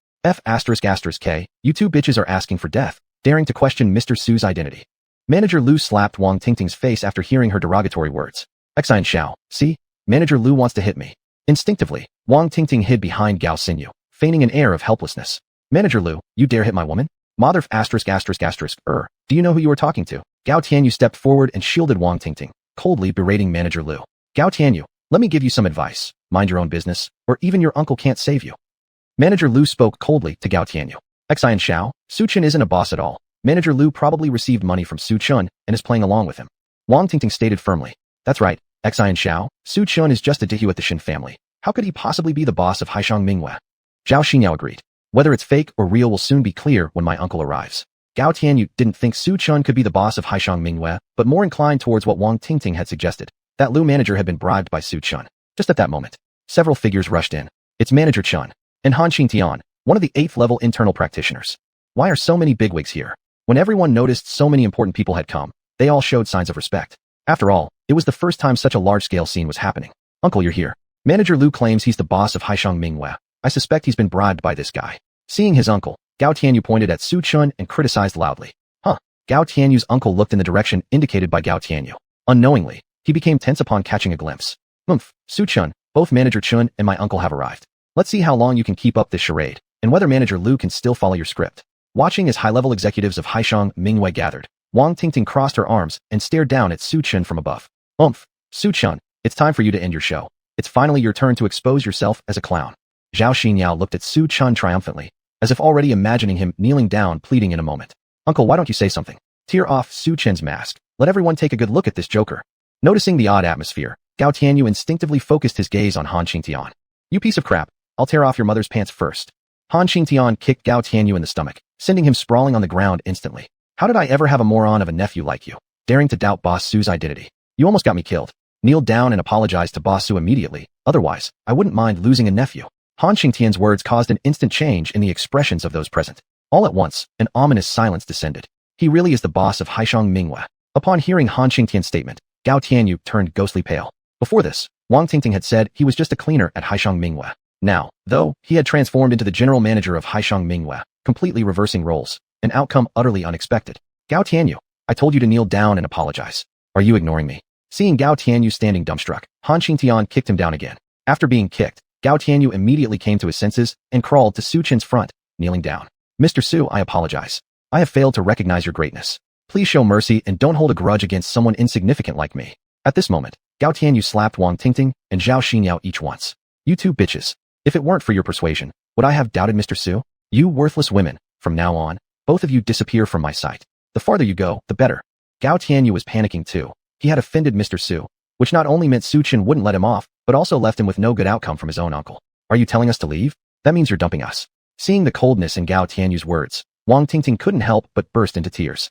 K, you two bitches are asking for death, daring to question Mr. Su's identity. Manager Lu slapped Wang Tingting's face after hearing her derogatory words. Xian Xiao, see? Manager Lu wants to hit me. Instinctively, Wang Tingting hid behind Gao Xinyu, feigning an air of helplessness. Manager Lu, you dare hit my woman? Do you know who you are talking to? Gao Tianyu stepped forward and shielded Wang Tingting, coldly berating Manager Lu. Gao Tianyu, Let me give you some advice. Mind your own business, or even your uncle can't save you. Manager Lu spoke coldly to Gao Tianyu. Xian Xiao, Su Chen isn't a boss at all. Manager Lu probably received money from Su Chen and is playing along with him. Wang Tingting stated firmly. That's right, Xian Xiao, Su Chen is just a Dihu at the Shen family. How could he possibly be the boss of Haishang Minghua? Zhao Xinyao agreed. Whether it's fake or real will soon be clear when my uncle arrives. Gao Tianyu didn't think Su Chen could be the boss of Haishang Minghua, but more inclined towards what Wang Tingting had suggested, that Lu manager had been bribed by Su Chen. Just at that moment, several figures rushed in. It's Manager Chen and Han Qingtian, one of the 8th level internal practitioners. Why are so many bigwigs here? When everyone noticed so many important people had come, they all showed signs of respect. After all, it was the first time such a large-scale scene was happening. Uncle, you're here. Manager Lu claims he's the boss of Haishang Minghua. I suspect he's been bribed by this guy. Seeing his uncle, Gao Tianyu pointed at Su Chen and criticized loudly. Gao Tianyu's uncle looked in the direction indicated by Gao Tianyu. Unknowingly, he became tense upon catching a glimpse. Su Chen, both Manager Chen and my uncle have arrived. Let's see how long you can keep up this charade, and whether Manager Lu can still follow your script. Watching as high-level executives of Haishang Minghua gathered, Wang Tingting crossed her arms and stared down at Su Chen from above. Su Chen, it's time for you to end your show. It's finally your turn to expose yourself as a clown. Zhao Xinyao looked at Su Chen triumphantly, as if already imagining him kneeling down pleading in a moment. Uncle, why don't you say something? Tear off Su Chen's mask. Let everyone take a good look at this joker. Noticing the odd atmosphere, Gao Tianyu instinctively focused his gaze on Han Qingtian. You piece of crap. I'll tear off your mother's pants first. Han Qingtian kicked Gao Tianyu in the stomach, sending him sprawling on the ground instantly. How did I ever have a moron of a nephew like you, daring to doubt Boss Su's identity? You almost got me killed. Kneel down and apologize to Boss Su immediately, otherwise, I wouldn't mind losing a nephew. Han Qingtian's words caused an instant change in the expressions of those present. All at once, an ominous silence descended. He really is the boss of Haishang Minghua. Upon hearing Han Qingtian's statement, Gao Tianyu turned ghostly pale. Before this, Wang Tingting had said he was just a cleaner at Haishang Minghua. Now, though, he had transformed into the general manager of Haishang Minghua, completely reversing roles, an outcome utterly unexpected. Gao Tianyu, I told you to kneel down and apologize. Are you ignoring me? Seeing Gao Tianyu standing dumbstruck, Han Qingtian kicked him down again. After being kicked, Gao Tianyu immediately came to his senses and crawled to Su Chen's front, kneeling down. Mr. Su, I apologize. I have failed to recognize your greatness. Please show mercy and don't hold a grudge against someone insignificant like me. At this moment, Gao Tianyu slapped Wang Tingting and Zhao Xinyao each once. You two bitches. If it weren't for your persuasion, would I have doubted Mr. Su? You worthless women. From now on, both of you disappear from my sight. The farther you go, the better. Gao Tianyu was panicking too. He had offended Mr. Su, which not only meant Su Chen wouldn't let him off, but also left him with no good outcome from his own uncle. Are you telling us to leave? That means you're dumping us. Seeing the coldness in Gao Tianyu's words, Wang Tingting couldn't help but burst into tears.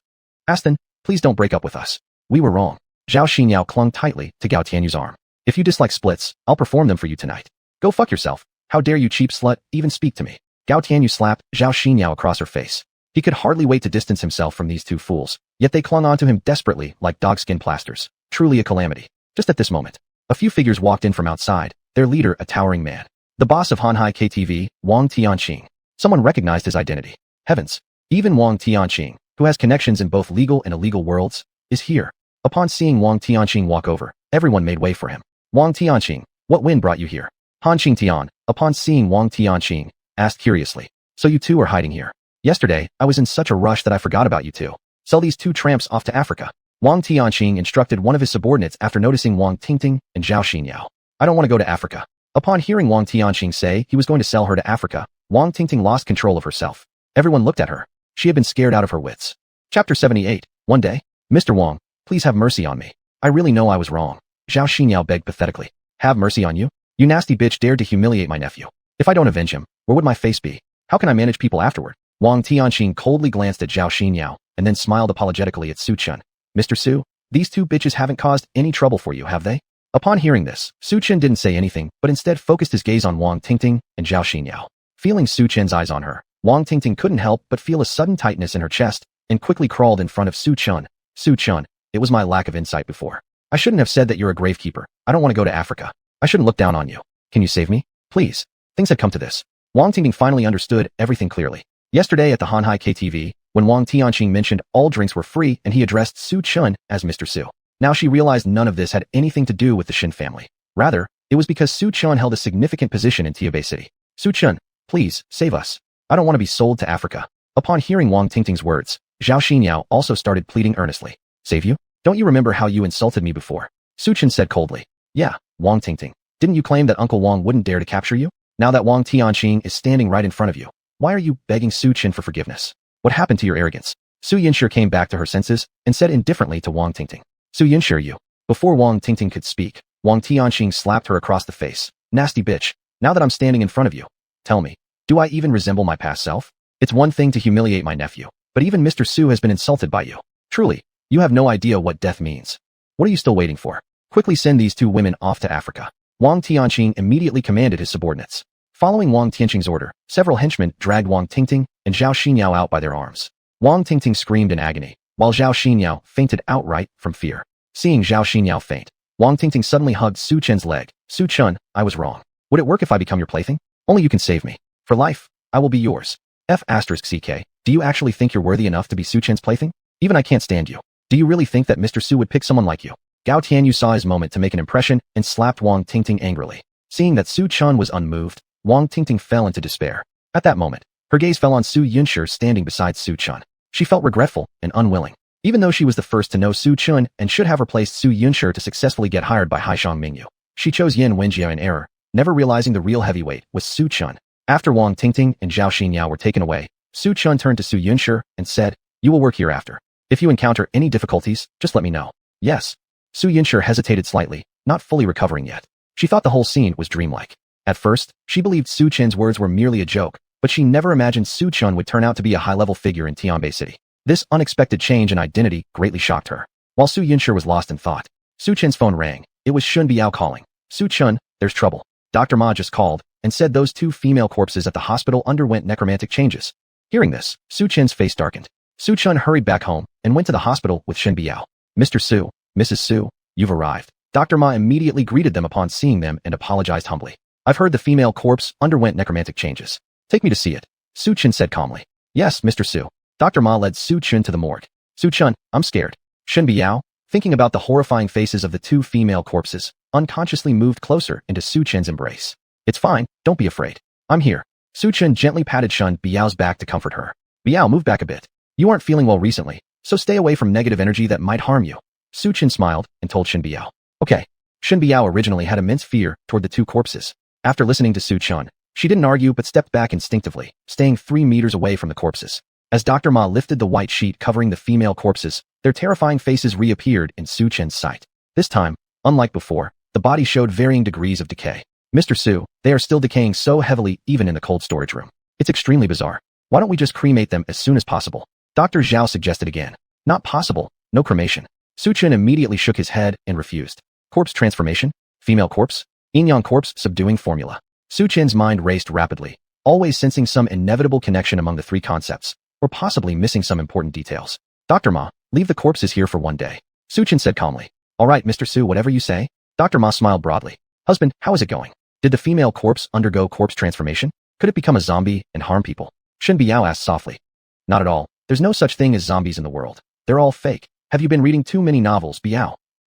Aston, please don't break up with us. We were wrong. Zhao Xinyao clung tightly to Gao Tianyu's arm. If you dislike splits, I'll perform them for you tonight. Go fuck yourself. How dare you cheap slut even speak to me? Gao Tianyu slapped Zhao Xinyao across her face. He could hardly wait to distance himself from these two fools, yet they clung onto him desperately like dogskin plasters. Truly a calamity. Just at this moment, a few figures walked in from outside, their leader a towering man. The boss of Hanhai KTV, Wang Tianqing. Someone recognized his identity. Heavens. Even Wang Tianqing, who has connections in both legal and illegal worlds, is here. Upon seeing Wang Tianqing walk over, everyone made way for him. Wang Tianqing, what wind brought you here? Han Qingtian, upon seeing Wang Tianqing, asked curiously. So you two are hiding here. Yesterday, I was in such a rush that I forgot about you two. Sell these two tramps off to Africa. Wang Tianqing instructed one of his subordinates after noticing Wang Tingting and Zhao Xinyao. I don't want to go to Africa. Upon hearing Wang Tianqing say he was going to sell her to Africa, Wang Tingting lost control of herself. Everyone looked at her. She had been scared out of her wits. Chapter 78. One day, Mr. Wang, please have mercy on me. I really know I was wrong. Zhao Xinyao begged pathetically. Have mercy on you? You nasty bitch dared to humiliate my nephew. If I don't avenge him, where would my face be? How can I manage people afterward? Wang Tianqing coldly glanced at Zhao Xinyao, and then smiled apologetically at Su Chen. Mr. Su, these two bitches haven't caused any trouble for you, have they? Upon hearing this, Su Chen didn't say anything, but instead focused his gaze on Wang Tingting and Zhao Xinyao. Feeling Su Chen's eyes on her, Wang Tingting couldn't help but feel a sudden tightness in her chest, and quickly crawled in front of Su Chen. Su Chen, it was my lack of insight before. I shouldn't have said that you're a gravekeeper. I don't want to go to Africa. I shouldn't look down on you. Can you save me? Please. Things had come to this. Wang Tingting finally understood everything clearly. Yesterday at the Hanhai KTV, when Wang Tianqing mentioned all drinks were free and he addressed Su Chen as Mr. Su. Now she realized none of this had anything to do with the Shen family. Rather, it was because Su Chen held a significant position in Tiabei City. Su Chen, please, save us. I don't want to be sold to Africa. Upon hearing Wang Tingting's words, Zhao Xinyao also started pleading earnestly. Save you? Don't you remember how you insulted me before? Su Chen said coldly. Yeah, Wang Tingting. Didn't you claim that Uncle Wang wouldn't dare to capture you? Now that Wang Tianqing is standing right in front of you, why are you begging Su Chen for forgiveness? What happened to your arrogance? Su Yinshi came back to her senses and said indifferently to Wang Tingting. Su Yinshi, you. Before Wang Tingting could speak, Wang Tianqing slapped her across the face. Nasty bitch. Now that I'm standing in front of you, tell me, do I even resemble my past self? It's one thing to humiliate my nephew, but even Mr. Su has been insulted by you. Truly, you have no idea what death means. What are you still waiting for? Quickly send these two women off to Africa. Wang Tianqing immediately commanded his subordinates. Following Wang Tianqing's order, several henchmen dragged Wang Tingting and Zhao Xinyao out by their arms. Wang Tingting screamed in agony, while Zhao Xinyao fainted outright from fear. Seeing Zhao Xinyao faint, Wang Tingting suddenly hugged Su Chen's leg. Su Chen, I was wrong. Would it work if I become your plaything? Only you can save me. For life, I will be yours. F***ck, do you actually think you're worthy enough to be Su Chen's plaything? Even I can't stand you. Do you really think that Mr. Su would pick someone like you? Gao Tianyu saw his moment to make an impression and slapped Wang Tingting angrily. Seeing that Su Chen was unmoved, Wang Tingting fell into despair. At that moment, her gaze fell on Su Yinshi standing beside Su Chen. She felt regretful and unwilling. Even though she was the first to know Su Chen and should have replaced Su Yinshi to successfully get hired by Haishang Mingyu, she chose Yin Wenjie in error, never realizing the real heavyweight was Su Chen. After Wang Tingting and Zhao Xinyao were taken away, Su Chen turned to Su Yinshi and said, you will work hereafter. If you encounter any difficulties, just let me know. Yes. Su Yinshi hesitated slightly, not fully recovering yet. She thought the whole scene was dreamlike. At first, she believed Su Chen's words were merely a joke, but she never imagined Su Chen would turn out to be a high-level figure in Tianbei City. This unexpected change in identity greatly shocked her. While Su Yinshi was lost in thought, Su Chen's phone rang. It was Shen Biao calling. Su Chen, there's trouble. Dr. Ma just called and said those two female corpses at the hospital underwent necromantic changes. Hearing this, Su Chen's face darkened. Su Chen hurried back home and went to the hospital with Shen Biao. Mr. Su, Mrs. Su, you've arrived. Dr. Ma immediately greeted them upon seeing them and apologized humbly. I've heard the female corpse underwent necromantic changes. Take me to see it. Su Chen said calmly. Yes, Mr. Su. Dr. Ma led Su Chen to the morgue. Su Chen, I'm scared. Shen Biao, thinking about the horrifying faces of the two female corpses, unconsciously moved closer into Su Chen's embrace. It's fine, don't be afraid. I'm here. Su Chen gently patted Shen Biao's back to comfort her. Biao, move back a bit. You aren't feeling well recently, so stay away from negative energy that might harm you. Su Chen smiled and told Shen Biao. Okay. Shen Biao originally had immense fear toward the two corpses. After listening to Su Chen, she didn't argue but stepped back instinctively, staying 3 meters away from the corpses. As Dr. Ma lifted the white sheet covering the female corpses, their terrifying faces reappeared in Su Chen's sight. This time, unlike before, the body showed varying degrees of decay. Mr. Su, they are still decaying so heavily even in the cold storage room. It's extremely bizarre. Why don't we just cremate them as soon as possible? Dr. Zhao suggested again. Not possible. No cremation. Su Chen immediately shook his head and refused. Corpse transformation? Female corpse? Yin-yang corpse subduing formula. Su Chen's mind raced rapidly, always sensing some inevitable connection among the three concepts, or possibly missing some important details. Dr. Ma, leave the corpses here for one day. Su Chen said calmly. All right, Mr. Su, whatever you say. Dr. Ma smiled broadly. Husband, how is it going? Did the female corpse undergo corpse transformation? Could it become a zombie and harm people? Shen Biao asked softly. Not at all. There's no such thing as zombies in the world. They're all fake. Have you been reading too many novels, Biao?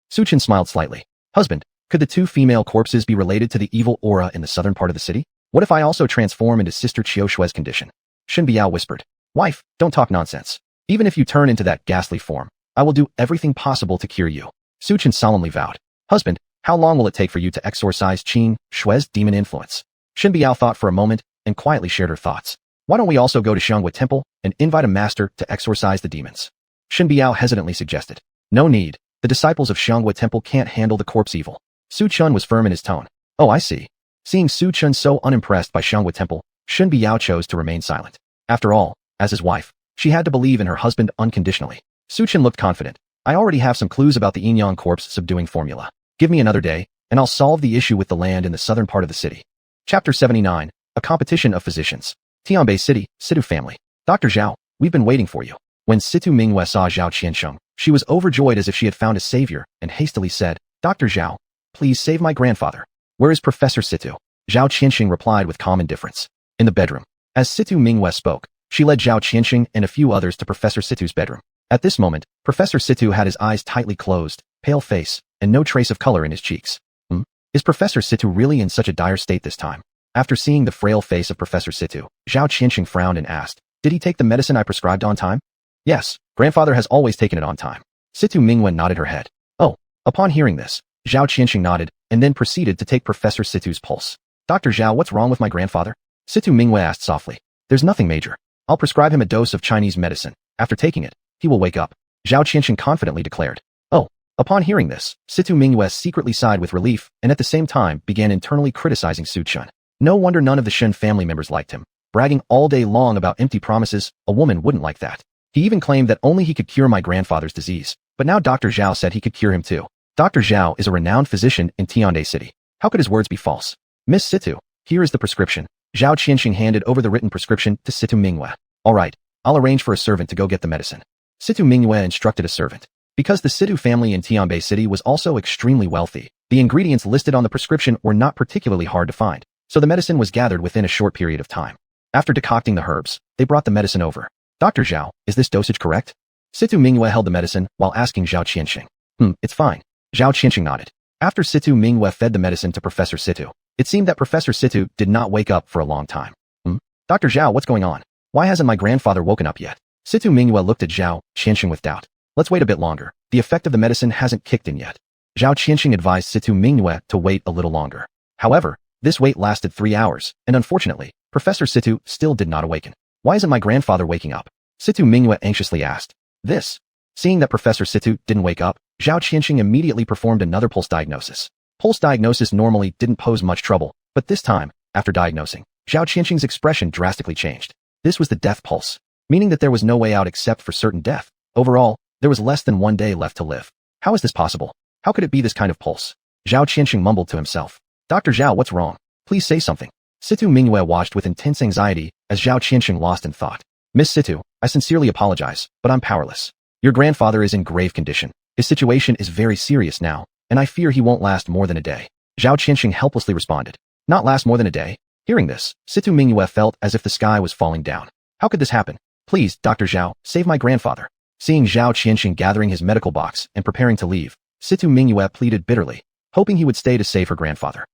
Su Chen smiled slightly. Husband, could the two female corpses be related to the evil aura in the southern part of the city? What if I also transform into Sister Qiu Shui's condition? Shen Biao whispered. Wife, don't talk nonsense. Even if you turn into that ghastly form, I will do everything possible to cure you. Su Chen solemnly vowed. Husband, how long will it take for you to exorcise Qing Shui's demon influence? Shen Biao thought for a moment and quietly shared her thoughts. Why don't we also go to Xuanhuan Temple and invite a master to exorcise the demons? Shen Biao hesitantly suggested. No need. The disciples of Xuanhuan Temple can't handle the corpse evil. Su Chen was firm in his tone. Oh, I see. Seeing Su Chen so unimpressed by Xuanhuan Temple, Shen Biao chose to remain silent. After all, as his wife, she had to believe in her husband unconditionally. Su Chen looked confident. I already have some clues about the yin-yang corpse subduing formula. Give me another day, and I'll solve the issue with the land in the southern part of the city. Chapter 79. A competition of physicians. Tianbei City, Situ family. Dr. Zhao, we've been waiting for you. When Situ Mingwe saw Zhao Qiansheng, she was overjoyed as if she had found a savior and hastily said, Dr. Zhao, please save my grandfather. Where is Professor Situ? Zhao Qiansheng replied with calm indifference. In the bedroom. As Situ Mingwe spoke, she led Zhao Qiansheng and a few others to Professor Situ's bedroom. At this moment, Professor Situ had his eyes tightly closed, pale face, and no trace of color in his cheeks. Is Professor Situ really in such a dire state this time? After seeing the frail face of Professor Situ, Zhao Qiansheng frowned and asked, did he take the medicine I prescribed on time? Yes, grandfather has always taken it on time. Situ Mingwen nodded her head. Oh, upon hearing this, Zhao Qiansheng nodded, and then proceeded to take Professor Situ's pulse. Dr. Zhao, what's wrong with my grandfather? Situ Mingyue asked softly. There's nothing major. I'll prescribe him a dose of Chinese medicine. After taking it, he will wake up. Zhao Qianxing confidently declared. Oh. Upon hearing this, Situ Mingyue secretly sighed with relief and at the same time began internally criticizing Su Chun. No wonder none of the Shen family members liked him. Bragging all day long about empty promises, a woman wouldn't like that. He even claimed that only he could cure my grandfather's disease. But now Dr. Zhao said he could cure him too. Dr. Zhao is a renowned physician in Tiande City. How could his words be false? Miss Situ, here is the prescription. Zhao Qianxing handed over the written prescription to Situ Mingyue. All right, I'll arrange for a servant to go get the medicine. Situ Mingyue instructed a servant. Because the Situ family in Tianbei City was also extremely wealthy, the ingredients listed on the prescription were not particularly hard to find, so the medicine was gathered within a short period of time. After decocting the herbs, they brought the medicine over. Dr. Zhao, is this dosage correct? Situ Mingyue held the medicine while asking Zhao Qianxing. It's fine. Zhao Qianxing nodded. After Situ Mingyue fed the medicine to Professor Situ, it seemed that Professor Situ did not wake up for a long time. Dr. Zhao, what's going on? Why hasn't my grandfather woken up yet? Situ Mingyue looked at Zhao Qianxing with doubt. Let's wait a bit longer. The effect of the medicine hasn't kicked in yet. Zhao Qianxing advised Situ Mingyue to wait a little longer. However, this wait lasted 3 hours, and unfortunately, Professor Situ still did not awaken. Why isn't my grandfather waking up? Situ Mingyue anxiously asked. Seeing that Professor Situ didn't wake up, Zhao Qianxing immediately performed another pulse diagnosis. Pulse diagnosis normally didn't pose much trouble, but this time, after diagnosing, Zhao Qianxing's expression drastically changed. This was the death pulse, meaning that there was no way out except for certain death. Overall, there was less than 1 day left to live. How is this possible? How could it be this kind of pulse? Zhao Qianxing mumbled to himself. Dr. Zhao, what's wrong? Please say something. Situ Mingyue watched with intense anxiety as Zhao Qianxing lost in thought. Miss Situ, I sincerely apologize, but I'm powerless. Your grandfather is in grave condition. His situation is very serious now, and I fear he won't last more than a day. Zhao Qianxing helplessly responded. Not last more than a day? Hearing this, Situ Mingyue felt as if the sky was falling down. How could this happen? Please, Dr. Zhao, save my grandfather. Seeing Zhao Qianxing gathering his medical box and preparing to leave, Situ Mingyue pleaded bitterly, hoping he would stay to save her grandfather.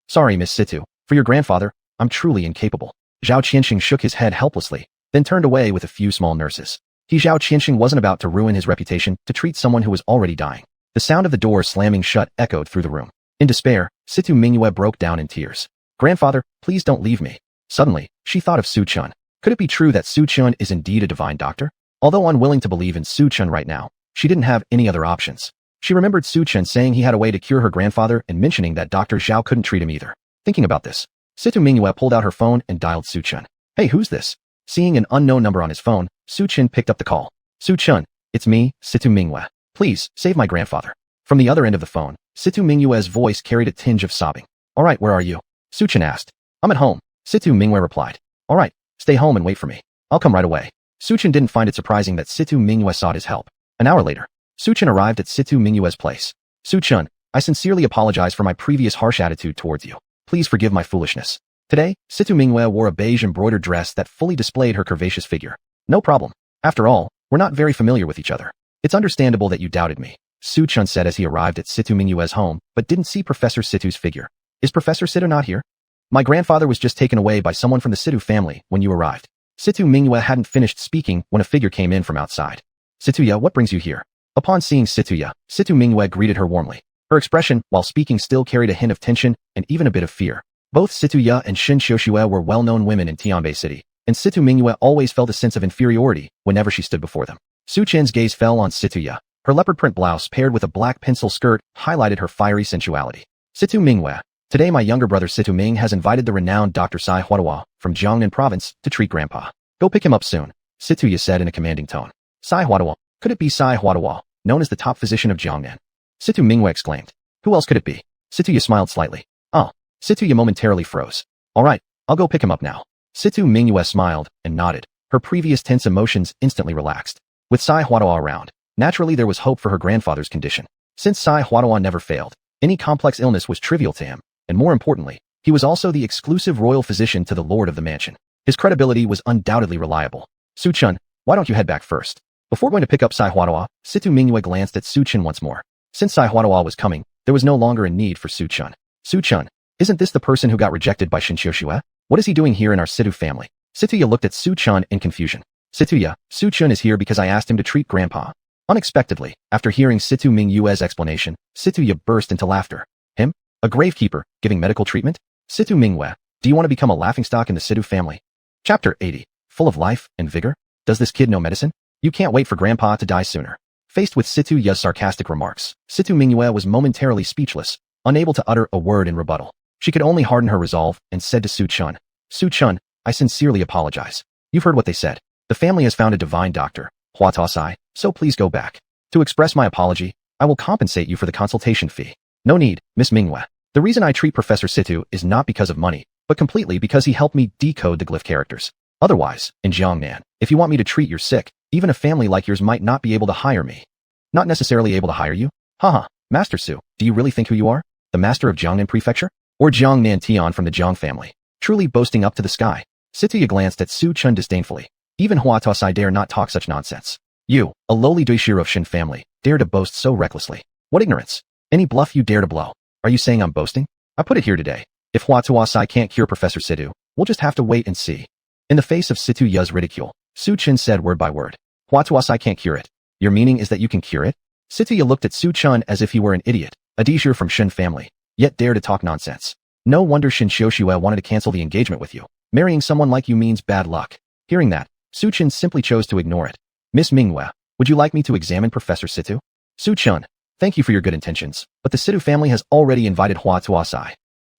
Sorry, Miss Situ, for your grandfather, I'm truly incapable. Zhao Qianxing shook his head helplessly, then turned away with a few small nurses. Zhao Qianxing wasn't about to ruin his reputation to treat someone who was already dying. The sound of the door slamming shut echoed through the room. In despair, Situ Mingyue broke down in tears. Grandfather, please don't leave me. Suddenly, she thought of Su Chun. Could it be true that Su Chun is indeed a divine doctor? Although unwilling to believe in Su Chun right now, she didn't have any other options. She remembered Su Chun saying he had a way to cure her grandfather and mentioning that Dr. Zhao couldn't treat him either. Thinking about this, Situ Mingyue pulled out her phone and dialed Su Chun. Hey, who's this? Seeing an unknown number on his phone, Su Chun picked up the call. Su Chun, it's me, Situ Mingyue. Please, save my grandfather. From the other end of the phone, Situ Mingyue's voice carried a tinge of sobbing. All right, where are you? Su Chun asked. I'm at home. Situ Mingyue replied. All right, stay home and wait for me. I'll come right away. Su Chun didn't find it surprising that Situ Mingyue sought his help. An hour later, Su Chun arrived at Situ Mingyue's place. Su Chun, I sincerely apologize for my previous harsh attitude towards you. Please forgive my foolishness. Today, Situ Mingyue wore a beige embroidered dress that fully displayed her curvaceous figure. No problem. After all, we're not very familiar with each other. It's understandable that you doubted me, Su Chun said as he arrived at Situ Mingyue's home, but didn't see Professor Situ's figure. Is Professor Situ not here? My grandfather was just taken away by someone from the Situ family when you arrived. Situ Mingyue hadn't finished speaking when a figure came in from outside. Situya, what brings you here? Upon seeing Situya, Situ Mingyue greeted her warmly. Her expression, while speaking, still carried a hint of tension and even a bit of fear. Both Situya and Shen Xiuxue were well-known women in Tianbei City, and Situ Mingyue always felt a sense of inferiority whenever she stood before them. Su Chen's gaze fell on Situya. Her leopard print blouse paired with a black pencil skirt highlighted her fiery sensuality. Situ Mingyue, today my younger brother Situ Ming has invited the renowned Dr. Xuanhuan from Jiangnan province to treat Grandpa. Go pick him up soon, Situya said in a commanding tone. Xuanhuan, could it be Xuanhuan, known as the top physician of Jiangnan? Situ Mingyue exclaimed. Who else could it be? Situya smiled slightly. Oh. Situya momentarily froze. All right, I'll go pick him up now. Situ Mingyue smiled and nodded. Her previous tense emotions instantly relaxed. With Xuanhuan around, naturally there was hope for her grandfather's condition. Since Xuanhuan never failed, any complex illness was trivial to him, and more importantly, he was also the exclusive royal physician to the lord of the mansion. His credibility was undoubtedly reliable. Su Chun, why don't you head back first? Before going to pick up Xuanhuan, Situ Mingyue glanced at Su Chun once more. Since Xuanhuan was coming, there was no longer a need for Su Chun. Su Chun, isn't this the person who got rejected by Shen Xiuxue? What is he doing here in our Situ family? Situya looked at Su Chun in confusion. Situya, Su Chun is here because I asked him to treat Grandpa. Unexpectedly, after hearing Situ Mingyue's explanation, Situya burst into laughter. Him? A gravekeeper, giving medical treatment? Situ Mingwe, do you want to become a laughingstock in the Situ family? Chapter 80. Full of life and vigor? Does this kid know medicine? You can't wait for Grandpa to die sooner. Faced with Situ Ya's sarcastic remarks, Situ Mingwe was momentarily speechless, unable to utter a word in rebuttal. She could only harden her resolve and said to Su Chun, Su Chun, I sincerely apologize. You've heard what they said. The family has found a divine doctor, Hua Taosai, so please go back. To express my apology, I will compensate you for the consultation fee. No need, Miss Mingwe. The reason I treat Professor Situ is not because of money, but completely because he helped me decode the glyph characters. Otherwise, in Jiangnan, if you want me to treat your sick, even a family like yours might not be able to hire me. Not necessarily able to hire you? Haha, Master Su, do you really think who you are? The master of Jiangnan Prefecture? Or Jiangnan Tian from the Jiang family? Truly boasting up to the sky. Situya glanced at Su Chun disdainfully. Even Hua Taosai dare not talk such nonsense. You, a lowly Duishiro of Shen family, dare to boast so recklessly. What ignorance! Any bluff you dare to blow. Are you saying I'm boasting? I put it here today. If Hua Taosai can't cure Professor Situ, we'll just have to wait and see. In the face of Situ Ya's ridicule, Su Chun said word by word. Hua Taosai can't cure it. Your meaning is that you can cure it? Situya looked at Su Chun as if he were an idiot, a Duishiro from Shen family, yet dare to talk nonsense. No wonder Shin Xiuxue wanted to cancel the engagement with you. Marrying someone like you means bad luck. Hearing that, Su Chun simply chose to ignore it. Miss Mingwe, would you like me to examine Professor Situ? Su Chun, thank you for your good intentions, but the Situ family has already invited Hua Taosai.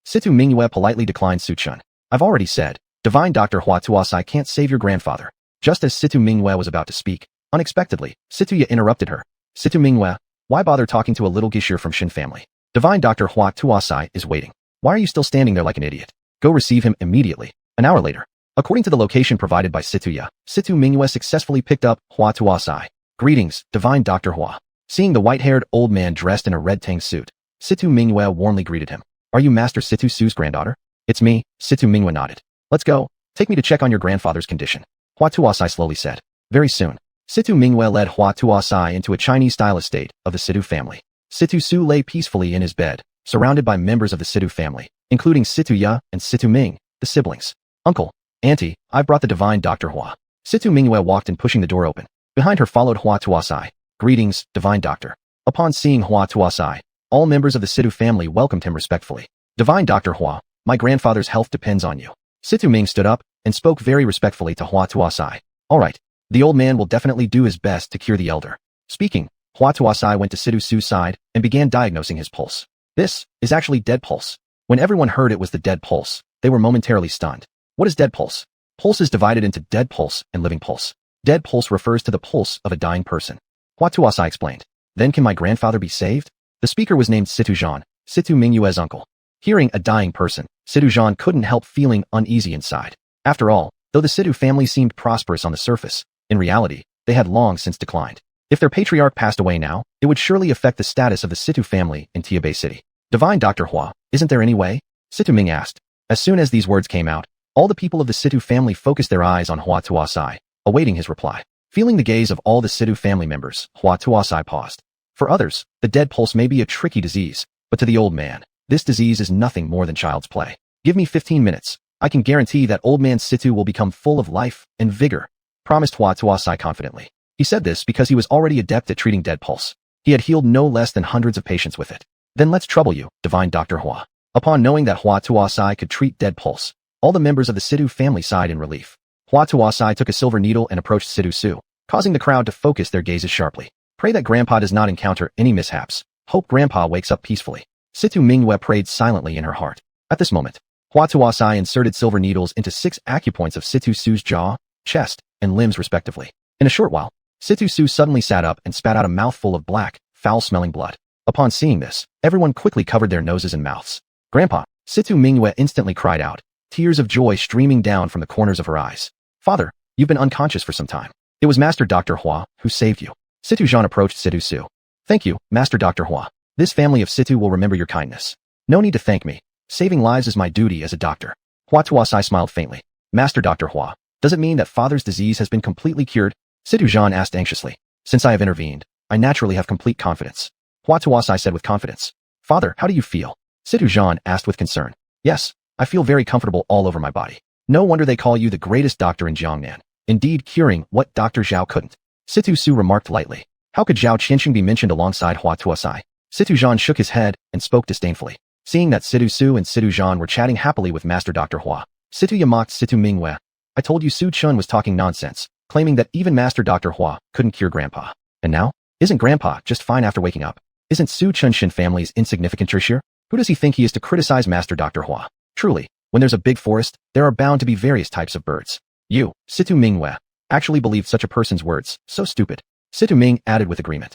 Situ Mingwe politely declined Su Chun. I've already said, Divine Dr. Hua Taosai can't save your grandfather. Just as Situ Mingwe was about to speak, unexpectedly, Situya interrupted her. Situ Mingwe, why bother talking to a little Gishir from Shin family? Divine Dr. Hua Taosai is waiting. Why are you still standing there like an idiot? Go receive him immediately. An hour later, according to the location provided by Situya, Situ Mingwe successfully picked up Hua Taosai. Greetings, Divine Dr. Hua. Seeing the white-haired old man dressed in a red tang suit, Situ Mingwe warmly greeted him. Are you Master Situ Su's granddaughter? It's me, Situ Mingwe nodded. Let's go. Take me to check on your grandfather's condition. Hua Taosai slowly said. Very soon, Situ Mingwe led Hua Taosai into a Chinese-style estate of the Situ family. Situ Su lay peacefully in his bed, surrounded by members of the Situ family, including Situ Ya and Situ Ming, the siblings. Uncle, Auntie, I brought the Divine Dr. Hua. Situ Mingwe walked in, pushing the door open. Behind her followed Hua Taosai. Greetings, Divine Doctor. Upon seeing Hua Taosai, all members of the Situ family welcomed him respectfully. Divine Dr. Hua, my grandfather's health depends on you. Situ Ming stood up and spoke very respectfully to Hua Taosai. All right, the old man will definitely do his best to cure the elder. Speaking, Hua Taosai went to Situ Su's side and began diagnosing his pulse. This is actually dead pulse. When everyone heard it was the dead pulse, they were momentarily stunned. What is dead pulse? Pulse is divided into dead pulse and living pulse. Dead pulse refers to the pulse of a dying person. Hua Taosai explained. Then can my grandfather be saved? The speaker was named Situ Zhan, Situ Mingwe's uncle. Hearing a dying person, Situ Zhan couldn't help feeling uneasy inside. After all, though the Situ family seemed prosperous on the surface, in reality, they had long since declined. If their patriarch passed away now, it would surely affect the status of the Situ family in Tiabei City. Divine Dr. Hua, isn't there any way? Situ Ming asked. As soon as these words came out, all the people of the Situ family focused their eyes on Hua Taosai, awaiting his reply. Feeling the gaze of all the Situ family members, Hua Taosai paused. For others, the dead pulse may be a tricky disease, but to the old man, this disease is nothing more than child's play. Give me 15 minutes. I can guarantee that old man Situ will become full of life and vigor, promised Hua Taosai confidently. He said this because he was already adept at treating dead pulse. He had healed no less than hundreds of patients with it. Then let's trouble you, Divine Dr. Hua. Upon knowing that Hua Taosai could treat dead pulse, all the members of the Situ family sighed in relief. Hua Taosai took a silver needle and approached Situ Su, causing the crowd to focus their gazes sharply. Pray that Grandpa does not encounter any mishaps. Hope Grandpa wakes up peacefully. Situ Mingwe prayed silently in her heart. At this moment, Hua Taosai inserted silver needles into 6 acupoints of Situ Su's jaw, chest, and limbs respectively. In a short while, Situ Su suddenly sat up and spat out a mouthful of black, foul-smelling blood. Upon seeing this, everyone quickly covered their noses and mouths. Grandpa, Situ Mingwe instantly cried out, tears of joy streaming down from the corners of her eyes. Father, you've been unconscious for some time. It was Master Dr. Hua who saved you. Situ Zhan approached Situ Su. Thank you, Master Dr. Hua. This family of Situ will remember your kindness. No need to thank me. Saving lives is my duty as a doctor. Hua Taosai smiled faintly. Master Dr. Hua, does it mean that father's disease has been completely cured? Situ Zhan asked anxiously. Since I have intervened, I naturally have complete confidence. Hua Taosai said with confidence. Father, how do you feel? Situ Zhan asked with concern. Yes, I feel very comfortable all over my body. No wonder they call you the greatest doctor in Jiangnan. Indeed, curing what Dr. Zhao couldn't. Situ Su remarked lightly. How could Zhao Qianxing be mentioned alongside Hua Taosai? Situ Zhan shook his head and spoke disdainfully. Seeing that Situ Su and Situ Zhan were chatting happily with Master Dr. Hua, Situ Ya mocked Situ Mingwei. I told you Su Chun was talking nonsense, claiming that even Master Dr. Hua couldn't cure Grandpa. And now? Isn't Grandpa just fine after waking up? Isn't Su Chun Shen family's insignificant tertiary? Who does he think he is to criticize Master Dr. Hua? Truly, when there's a big forest, there are bound to be various types of birds. You, Situ Mingwei, actually believed such a person's words. So stupid. Situ Ming added with agreement.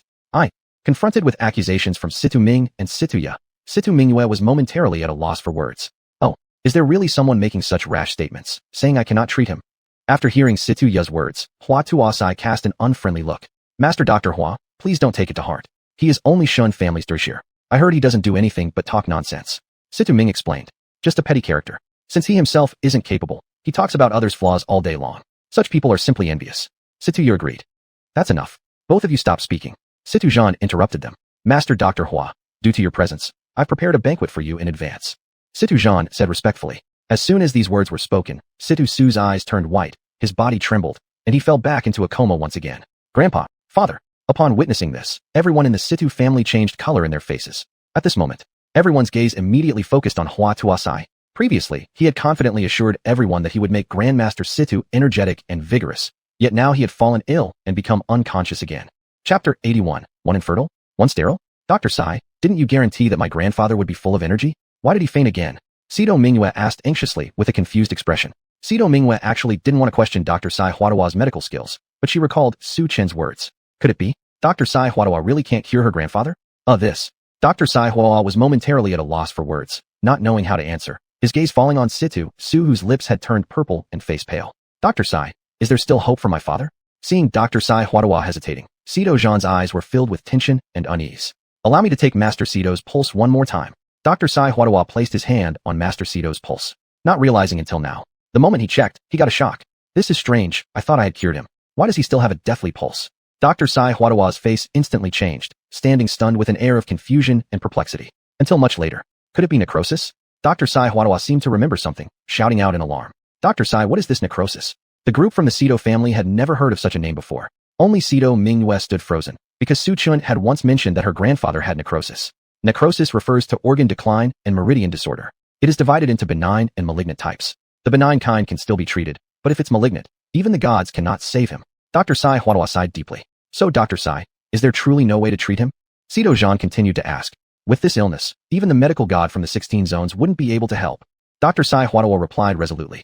Confronted with accusations from Situ Ming and Situ Ya, Situ Mingwei was momentarily at a loss for words. Oh, is there really someone making such rash statements, saying I cannot treat him? After hearing Situ Ya's words, Hua Tuosai cast an unfriendly look. Master Dr. Hua, please don't take it to heart. He is only Shen family's tertiary. I heard he doesn't do anything but talk nonsense. Situ Ming explained. Just a petty character. Since he himself isn't capable, he talks about others' flaws all day long. Such people are simply envious. Situ Ya agreed. That's enough. Both of you stop speaking. Situ Zhan interrupted them. Master Dr. Hua, due to your presence, I've prepared a banquet for you in advance. Situ Zhan said respectfully. As soon as these words were spoken, Situ Su's eyes turned white, his body trembled, and he fell back into a coma once again. Grandpa, father. Upon witnessing this, everyone in the Situ family changed color in their faces. At this moment, everyone's gaze immediately focused on Hua Tuosai. Previously, he had confidently assured everyone that he would make Grandmaster Situ energetic and vigorous, yet now he had fallen ill and become unconscious again. Chapter 81. One infertile? One sterile? Dr. Sai, didn't you guarantee that my grandfather would be full of energy? Why did he faint again? Sido Mingwei asked anxiously with a confused expression. Sido Mingwei actually didn't want to question Dr. Sai Huadua's medical skills, but she recalled Su Chen's words. Could it be? Dr. Sai Huadua really can't cure her grandfather? This. Dr. Sai Huadua was momentarily at a loss for words, not knowing how to answer, his gaze falling on Situ Su whose lips had turned purple and face pale. Dr. Sai, is there still hope for my father? Seeing Dr. Sai Huadua hesitating, Sido Zhan's eyes were filled with tension and unease. Allow me to take Master Sido's pulse one more time. Dr. Sai Huadua placed his hand on Master Sido's pulse, not realizing until now. The moment he checked, he got a shock. This is strange, I thought I had cured him. Why does he still have a deathly pulse? Dr. Sai Huadua's face instantly changed, standing stunned with an air of confusion and perplexity. Until much later. Could it be necrosis? Dr. Sai Huadua seemed to remember something, shouting out in alarm. Dr. Sai, what is this necrosis? The group from the Sido family had never heard of such a name before. Only Sido Mingwei stood frozen, because Su Chun had once mentioned that her grandfather had necrosis. Necrosis refers to organ decline and meridian disorder. It is divided into benign and malignant types. The benign kind can still be treated, but if it's malignant, even the gods cannot save him. Dr. Sai Huadua sighed deeply. So Dr. Sai, is there truly no way to treat him? Sido Zhan continued to ask. With this illness, even the medical god from the 16 zones wouldn't be able to help. Dr. Sai Huadua replied resolutely.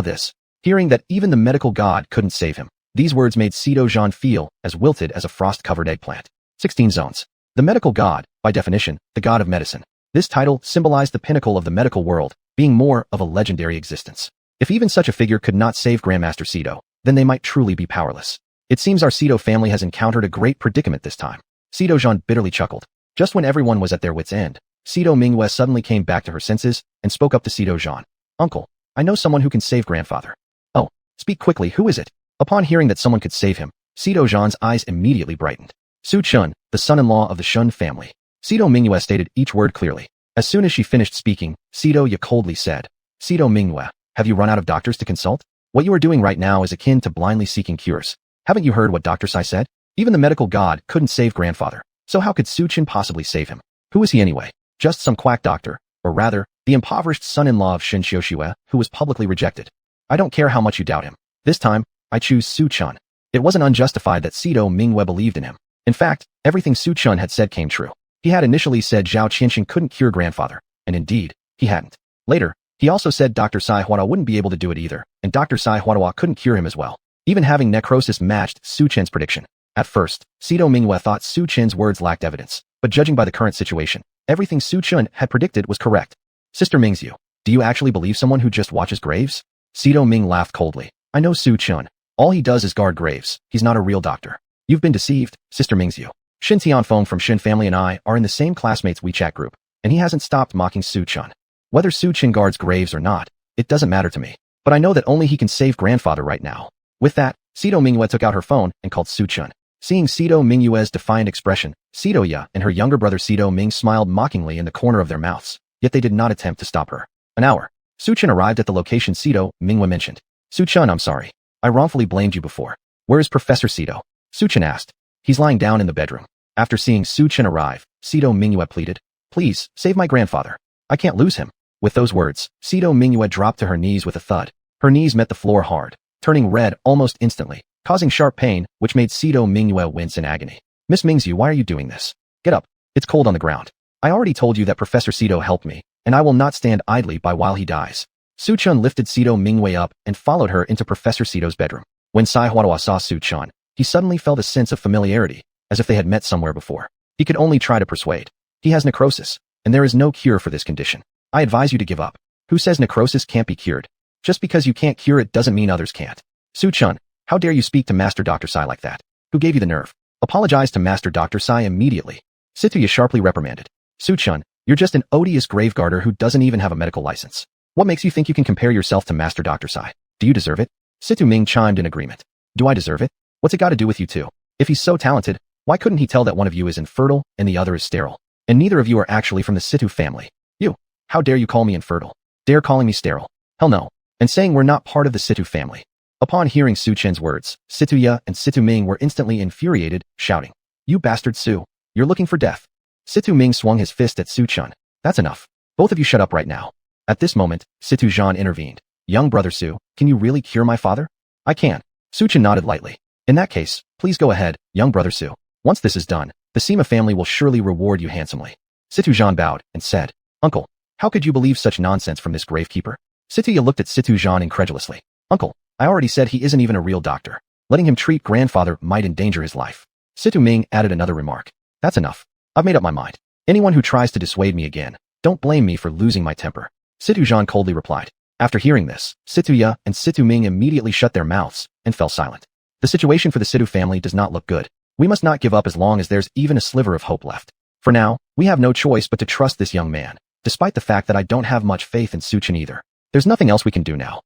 This. Hearing that even the medical god couldn't save him, these words made Sido Zhan feel as wilted as a frost-covered eggplant. 16 zones. The medical god, by definition, the god of medicine. This title symbolized the pinnacle of the medical world, being more of a legendary existence. If even such a figure could not save Grandmaster Sido, then they might truly be powerless. It seems our Sido family has encountered a great predicament this time. Sido Zhan bitterly chuckled. Just when everyone was at their wits' end, Sido Mingwei suddenly came back to her senses and spoke up to Sido Zhan. Uncle, I know someone who can save grandfather. Oh, speak quickly, who is it? Upon hearing that someone could save him, Sido Zhan's eyes immediately brightened. Su Chun, the son-in-law of the Shen family. Sido Mingwei stated each word clearly. As soon as she finished speaking, Sido Ya coldly said, Sido Mingwei, have you run out of doctors to consult? What you are doing right now is akin to blindly seeking cures. Haven't you heard what Dr. Sai said? Even the medical god couldn't save grandfather. So how could Su Chin possibly save him? Who is he anyway? Just some quack doctor, or rather, the impoverished son-in-law of Shen Xiuxiue, who was publicly rejected. I don't care how much you doubt him. This time, I choose Su Chun. It wasn't unjustified that Sido Mingwei believed in him. In fact, everything Su Chun had said came true. He had initially said Zhao Qianxin couldn't cure grandfather, and indeed, he hadn't. Later, he also said Dr. Sai Huadua wouldn't be able to do it either, and Dr. Sai Huadua couldn't cure him as well. Even having necrosis matched Su Chen's prediction. At first, Sido Mingwei thought Su Chen's words lacked evidence, but judging by the current situation, everything Su Chun had predicted was correct. Sister Mingxiu, do you actually believe someone who just watches graves? Sido Ming laughed coldly. I know Su Chun. All he does is guard graves. He's not a real doctor. You've been deceived, Sister Mingxiu. Shen Tianfeng from Shen family and I are in the same classmates WeChat group, and he hasn't stopped mocking Su Chun. Whether Su Chun guards graves or not, it doesn't matter to me. But I know that only he can save grandfather right now. With that, Sido Mingwei took out her phone and called Su Chun. Seeing Sido Mingwei's defiant expression, Sido Ya and her younger brother Sido Ming smiled mockingly in the corner of their mouths, yet they did not attempt to stop her. An hour. Su Chun arrived at the location Sido Mingwei mentioned. Su Chun, I'm sorry. I wrongfully blamed you before. Where is Professor Sido? Su Chun asked. He's lying down in the bedroom. After seeing Su Chun arrive, Sido Mingwei pleaded. Please, save my grandfather. I can't lose him. With those words, Sito Mingyue dropped to her knees with a thud. Her knees met the floor hard, turning red almost instantly, causing sharp pain, which made Sito Mingyue wince in agony. Miss Mingzhu, why are you doing this? Get up. It's cold on the ground. I already told you that Professor Sito helped me, and I will not stand idly by while he dies. Su Chun lifted Sito Mingyue up and followed her into Professor Sito's bedroom. When Xuanhuan saw Su Chun, he suddenly felt a sense of familiarity, as if they had met somewhere before. He could only try to persuade. He has necrosis, and there is no cure for this condition. I advise you to give up. Who says necrosis can't be cured? Just because you can't cure it doesn't mean others can't. Su Chun, how dare you speak to Master Dr. Sai like that? Who gave you the nerve? Apologize to Master Dr. Sai immediately. Situya sharply reprimanded. Su Chun, you're just an odious graveguarder who doesn't even have a medical license. What makes you think you can compare yourself to Master Dr. Sai? Do you deserve it? Situ Ming chimed in agreement. Do I deserve it? What's it got to do with you two? If he's so talented, why couldn't he tell that one of you is infertile and the other is sterile? And neither of you are actually from the Situ family. You, how dare you call me infertile? Dare calling me sterile? Hell no. And saying we're not part of the Situ family. Upon hearing Su Chen's words, Situya and Situ Ming were instantly infuriated, shouting, You bastard Su, you're looking for death. Situ Ming swung his fist at Su Chun. That's enough. Both of you shut up right now. At this moment, Situ Zhan intervened. Young brother Su, can you really cure my father? I can. Su Chun nodded lightly. In that case, please go ahead, young brother Su. Once this is done, the Sima family will surely reward you handsomely. Situ Zhan bowed and said, Uncle, how could you believe such nonsense from this gravekeeper? Situya looked at Situ Zhan incredulously. Uncle, I already said he isn't even a real doctor. Letting him treat grandfather might endanger his life. Situ Ming added another remark. That's enough. I've made up my mind. Anyone who tries to dissuade me again, don't blame me for losing my temper. Situ Zhan coldly replied. After hearing this, Situya and Situ Ming immediately shut their mouths and fell silent. The situation for the Situ family does not look good. We must not give up as long as there's even a sliver of hope left. For now, we have no choice but to trust this young man, despite the fact that I don't have much faith in Su Chun either. There's nothing else we can do now.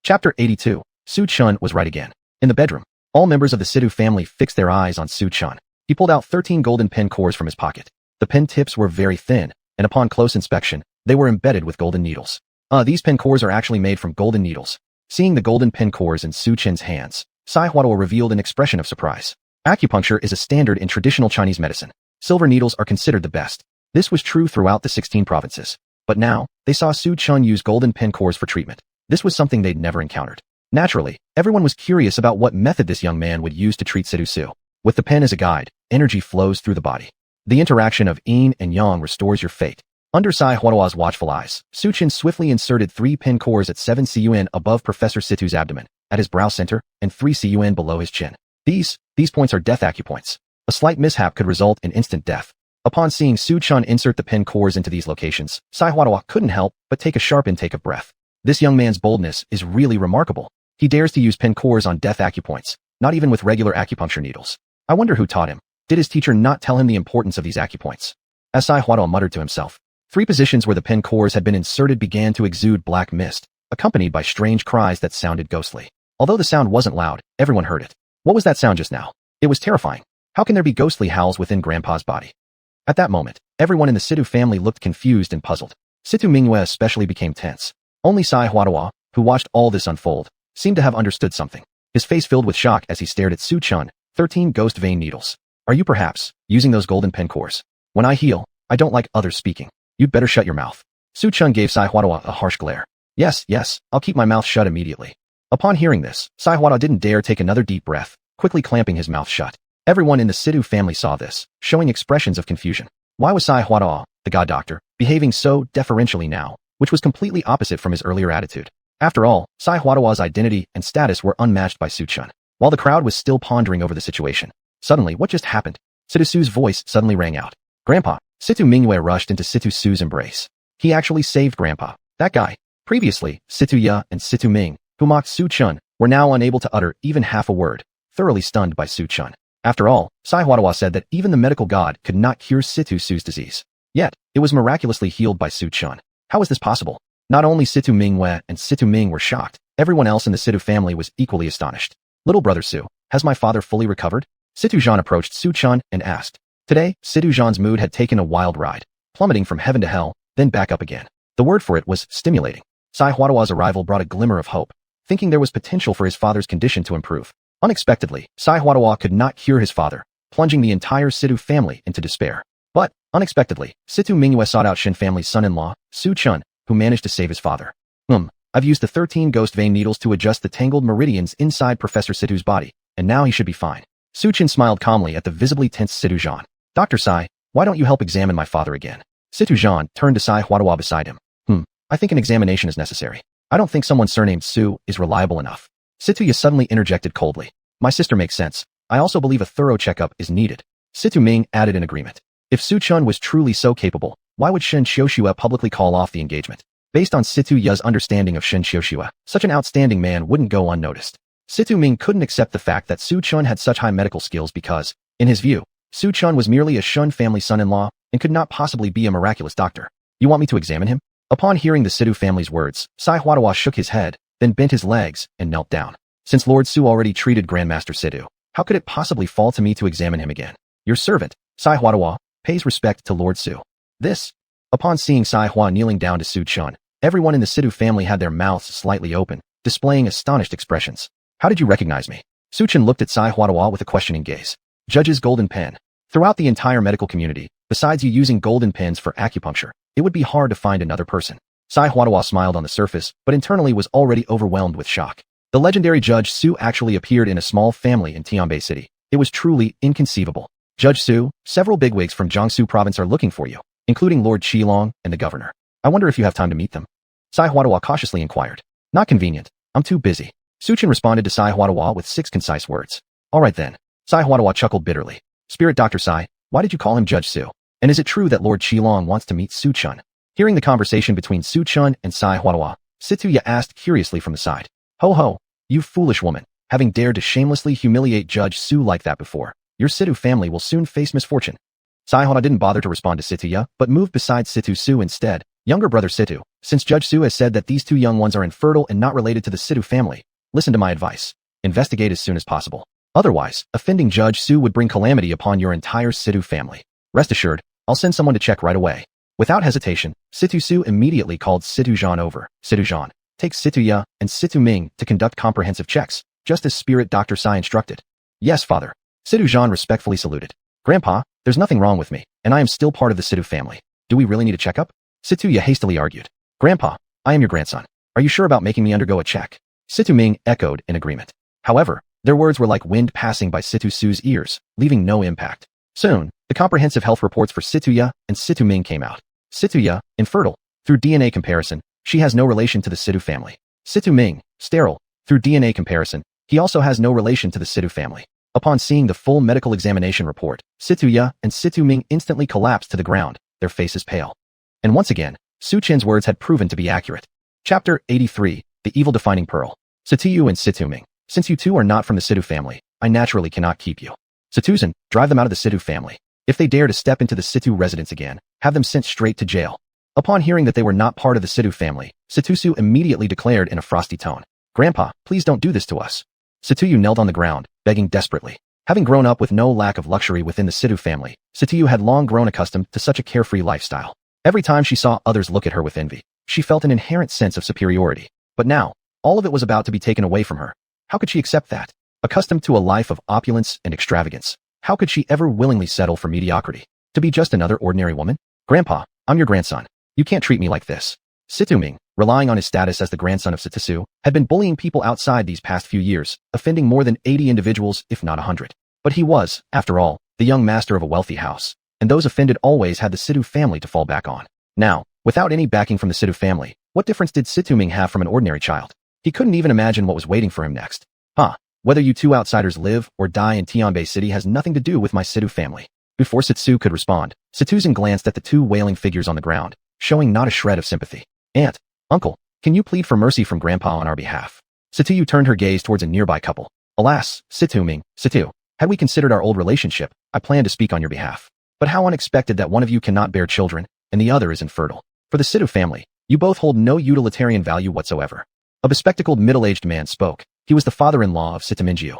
Chapter 82. Su Chun was right again. In the bedroom, all members of the Situ family fixed their eyes on Su Chun. He pulled out 13 golden pen cores from his pocket. The pen tips were very thin, and upon close inspection, they were embedded with golden needles. These pen cores are actually made from golden needles. Seeing the golden pen cores in Su Chen's hands, Sai Huatuo revealed an expression of surprise. Acupuncture is a standard in traditional Chinese medicine. Silver needles are considered the best. This was true throughout the 16 provinces. But now, they saw Su Chun use golden pen cores for treatment. This was something they'd never encountered. Naturally, everyone was curious about what method this young man would use to treat Situ Su. With the pen as a guide, energy flows through the body. The interaction of yin and yang restores your fate. Under Sai Huatuo's watchful eyes, Su Chun swiftly inserted 3 pen cores at 7 cun above Professor Situ's abdomen, at his brow center, and 3 cun below his chin. These points are death acupoints. A slight mishap could result in instant death. Upon seeing Su Chun insert the pen cores into these locations, Sai Huatuo couldn't help but take a sharp intake of breath. This young man's boldness is really remarkable. He dares to use pen cores on death acupoints, not even with regular acupuncture needles. I wonder who taught him. Did his teacher not tell him the importance of these acupoints? As Sai Huatuo muttered to himself, 3 positions where the pen cores had been inserted began to exude black mist, accompanied by strange cries that sounded ghostly. Although the sound wasn't loud, everyone heard it. What was that sound just now? It was terrifying. How can there be ghostly howls within Grandpa's body? At that moment, everyone in the Situ family looked confused and puzzled. Situ Mingyue especially became tense. Only Sai Huatuo, who watched all this unfold, seemed to have understood something. His face filled with shock as he stared at Su Chun. 13 ghost vein needles. Are you perhaps using those golden pen cores? When I heal, I don't like others speaking. You'd better shut your mouth. Su Chun gave Sai Huatuo a harsh glare. Yes, I'll keep my mouth shut immediately. Upon hearing this, Sai Huatuo didn't dare take another deep breath, quickly clamping his mouth shut. Everyone in the Situ family saw this, showing expressions of confusion. Why was Sai Huatuo, the god doctor, behaving so deferentially now, which was completely opposite from his earlier attitude? After all, Sai Huatuo's identity and status were unmatched by Su Chun. While the crowd was still pondering over the situation, suddenly what just happened? Situ Su's voice suddenly rang out. Grandpa! Situ Mingyue rushed into Situ Su's embrace. He actually saved Grandpa. That guy. Previously, Situ Ya and Situ Ming, who mocked Su Chun, were now unable to utter even half a word, thoroughly stunned by Su Chun. After all, Sai Huatuo said that even the medical god could not cure Situ Su's disease. Yet, it was miraculously healed by Su Chun. How was this possible? Not only Situ Mingyue and Situ Ming were shocked, everyone else in the Situ family was equally astonished. Little brother Su, has my father fully recovered? Situ Zhan approached Su Chun and asked. Today, Situ Zhan's mood had taken a wild ride, plummeting from heaven to hell, then back up again. The word for it was stimulating. Sai Huatuo's arrival brought a glimmer of hope, thinking there was potential for his father's condition to improve. Unexpectedly, Sai Huatuo could not cure his father, plunging the entire Situ family into despair. But, unexpectedly, Situ Mingyue sought out Shen family's son-in-law, Su Chun, who managed to save his father. I've used the 13 ghost vein needles to adjust the tangled meridians inside Professor Situ's body, and now he should be fine. Su Chun smiled calmly at the visibly tense Situ Zhan. Dr. Sai, why don't you help examine my father again? Situ Zhan turned to Sai Huadua beside him. I think an examination is necessary. I don't think someone surnamed Su is reliable enough. Situ suddenly interjected coldly. My sister makes sense. I also believe a thorough checkup is needed. Situ Ming added in agreement. If Su Chun was truly so capable, why would Shen Xiuxue publicly call off the engagement? Based on Situ Ye's understanding of Shen Xiuxue, such an outstanding man wouldn't go unnoticed. Situ Ming couldn't accept the fact that Su Chun had such high medical skills because, in his view, Su Chun was merely a Shen family son-in-law and could not possibly be a miraculous doctor. You want me to examine him? Upon hearing the Situ family's words, Sai Huadua shook his head, then bent his legs and knelt down. Since Lord Su already treated Grandmaster Situ, how could it possibly fall to me to examine him again? Your servant, Sai Huadua, pays respect to Lord Su. This. Upon seeing Sai Hua kneeling down to Su Chun, everyone in the Situ family had their mouths slightly open, displaying astonished expressions. How did you recognize me? Su Chun looked at Sai Huadua with a questioning gaze. Judge's golden pen. Throughout the entire medical community, besides you using golden pens for acupuncture, it would be hard to find another person. Sai Huadua smiled on the surface, but internally was already overwhelmed with shock. The legendary Judge Su actually appeared in a small family in Tianbei City. It was truly inconceivable. Judge Su, several bigwigs from Jiangsu province are looking for you, including Lord Qilong and the governor. I wonder if you have time to meet them. Sai Huadua cautiously inquired. Not convenient. I'm too busy. Su Chun responded to Sai Huadua with 6 concise words. All right then. Sai Huadua chuckled bitterly. Spirit Dr. Sai, why did you call him Judge Su? And is it true that Lord Qilong wants to meet Su Chun? Hearing the conversation between Su Chun and Sai Huadua, Situya asked curiously from the side. Ho ho, you foolish woman, having dared to shamelessly humiliate Judge Su like that before, your Situ family will soon face misfortune. Sai Huadua didn't bother to respond to Situya, but moved beside Situ Su instead. Younger brother Situ, since Judge Su has said that these 2 young ones are infertile and not related to the Situ family, listen to my advice. Investigate as soon as possible. Otherwise, offending Judge Su would bring calamity upon your entire Situ family. Rest assured, I'll send someone to check right away. Without hesitation, Situ Su immediately called Situ Zhan over. Situ Zhan, take Situya and Situ Ming to conduct comprehensive checks, just as Spirit Dr. Sai instructed. Yes, father. Situ Zhan respectfully saluted. Grandpa, there's nothing wrong with me, and I am still part of the Situ family. Do we really need a checkup? Situya hastily argued. Grandpa, I am your grandson. Are you sure about making me undergo a check? Situ Ming echoed in agreement. However, their words were like wind passing by Situ Su's ears, leaving no impact. Soon, the comprehensive health reports for Situya and Situ Ming came out. Situya, infertile. Through DNA comparison, she has no relation to the Situ family. Situ Ming, sterile. Through DNA comparison, he also has no relation to the Situ family. Upon seeing the full medical examination report, Situya and Situ Ming instantly collapsed to the ground, their faces pale. And once again, Su Chen's words had proven to be accurate. Chapter 83, The Evil Defining Pearl. Situ and Situ Ming, since you two are not from the Situ family, I naturally cannot keep you. Situzan, drive them out of the Situ family. If they dare to step into the Situ residence again, have them sent straight to jail. Upon hearing that they were not part of the Situ family, Situsu immediately declared in a frosty tone. Grandpa, please don't do this to us. Situyu knelt on the ground, begging desperately. Having grown up with no lack of luxury within the Situ family, Situyu had long grown accustomed to such a carefree lifestyle. Every time she saw others look at her with envy, she felt an inherent sense of superiority. But now, all of it was about to be taken away from her. How could she accept that? Accustomed to a life of opulence and extravagance, how could she ever willingly settle for mediocrity? To be just another ordinary woman? Grandpa, I'm your grandson. You can't treat me like this. Situ Ming, relying on his status as the grandson of Situsu, had been bullying people outside these past few years, offending more than 80 individuals, if not 100. But he was, after all, the young master of a wealthy house, and those offended always had the Situ family to fall back on. Now, without any backing from the Situ family, what difference did Situ Ming have from an ordinary child? He couldn't even imagine what was waiting for him next. Whether you two outsiders live or die in Tianbei City has nothing to do with my Situ family. Before Sitsu could respond, Situzan glanced at the 2 wailing figures on the ground, showing not a shred of sympathy. Aunt, uncle, can you plead for mercy from Grandpa on our behalf? Situyu turned her gaze towards a nearby couple. Alas, Situ Ming, Situ, had we considered our old relationship, I plan to speak on your behalf. But how unexpected that one of you cannot bear children, and the other is infertile. For the Situ family, you both hold no utilitarian value whatsoever. A bespectacled middle-aged man spoke. He was the father-in-law of Sitamingyu.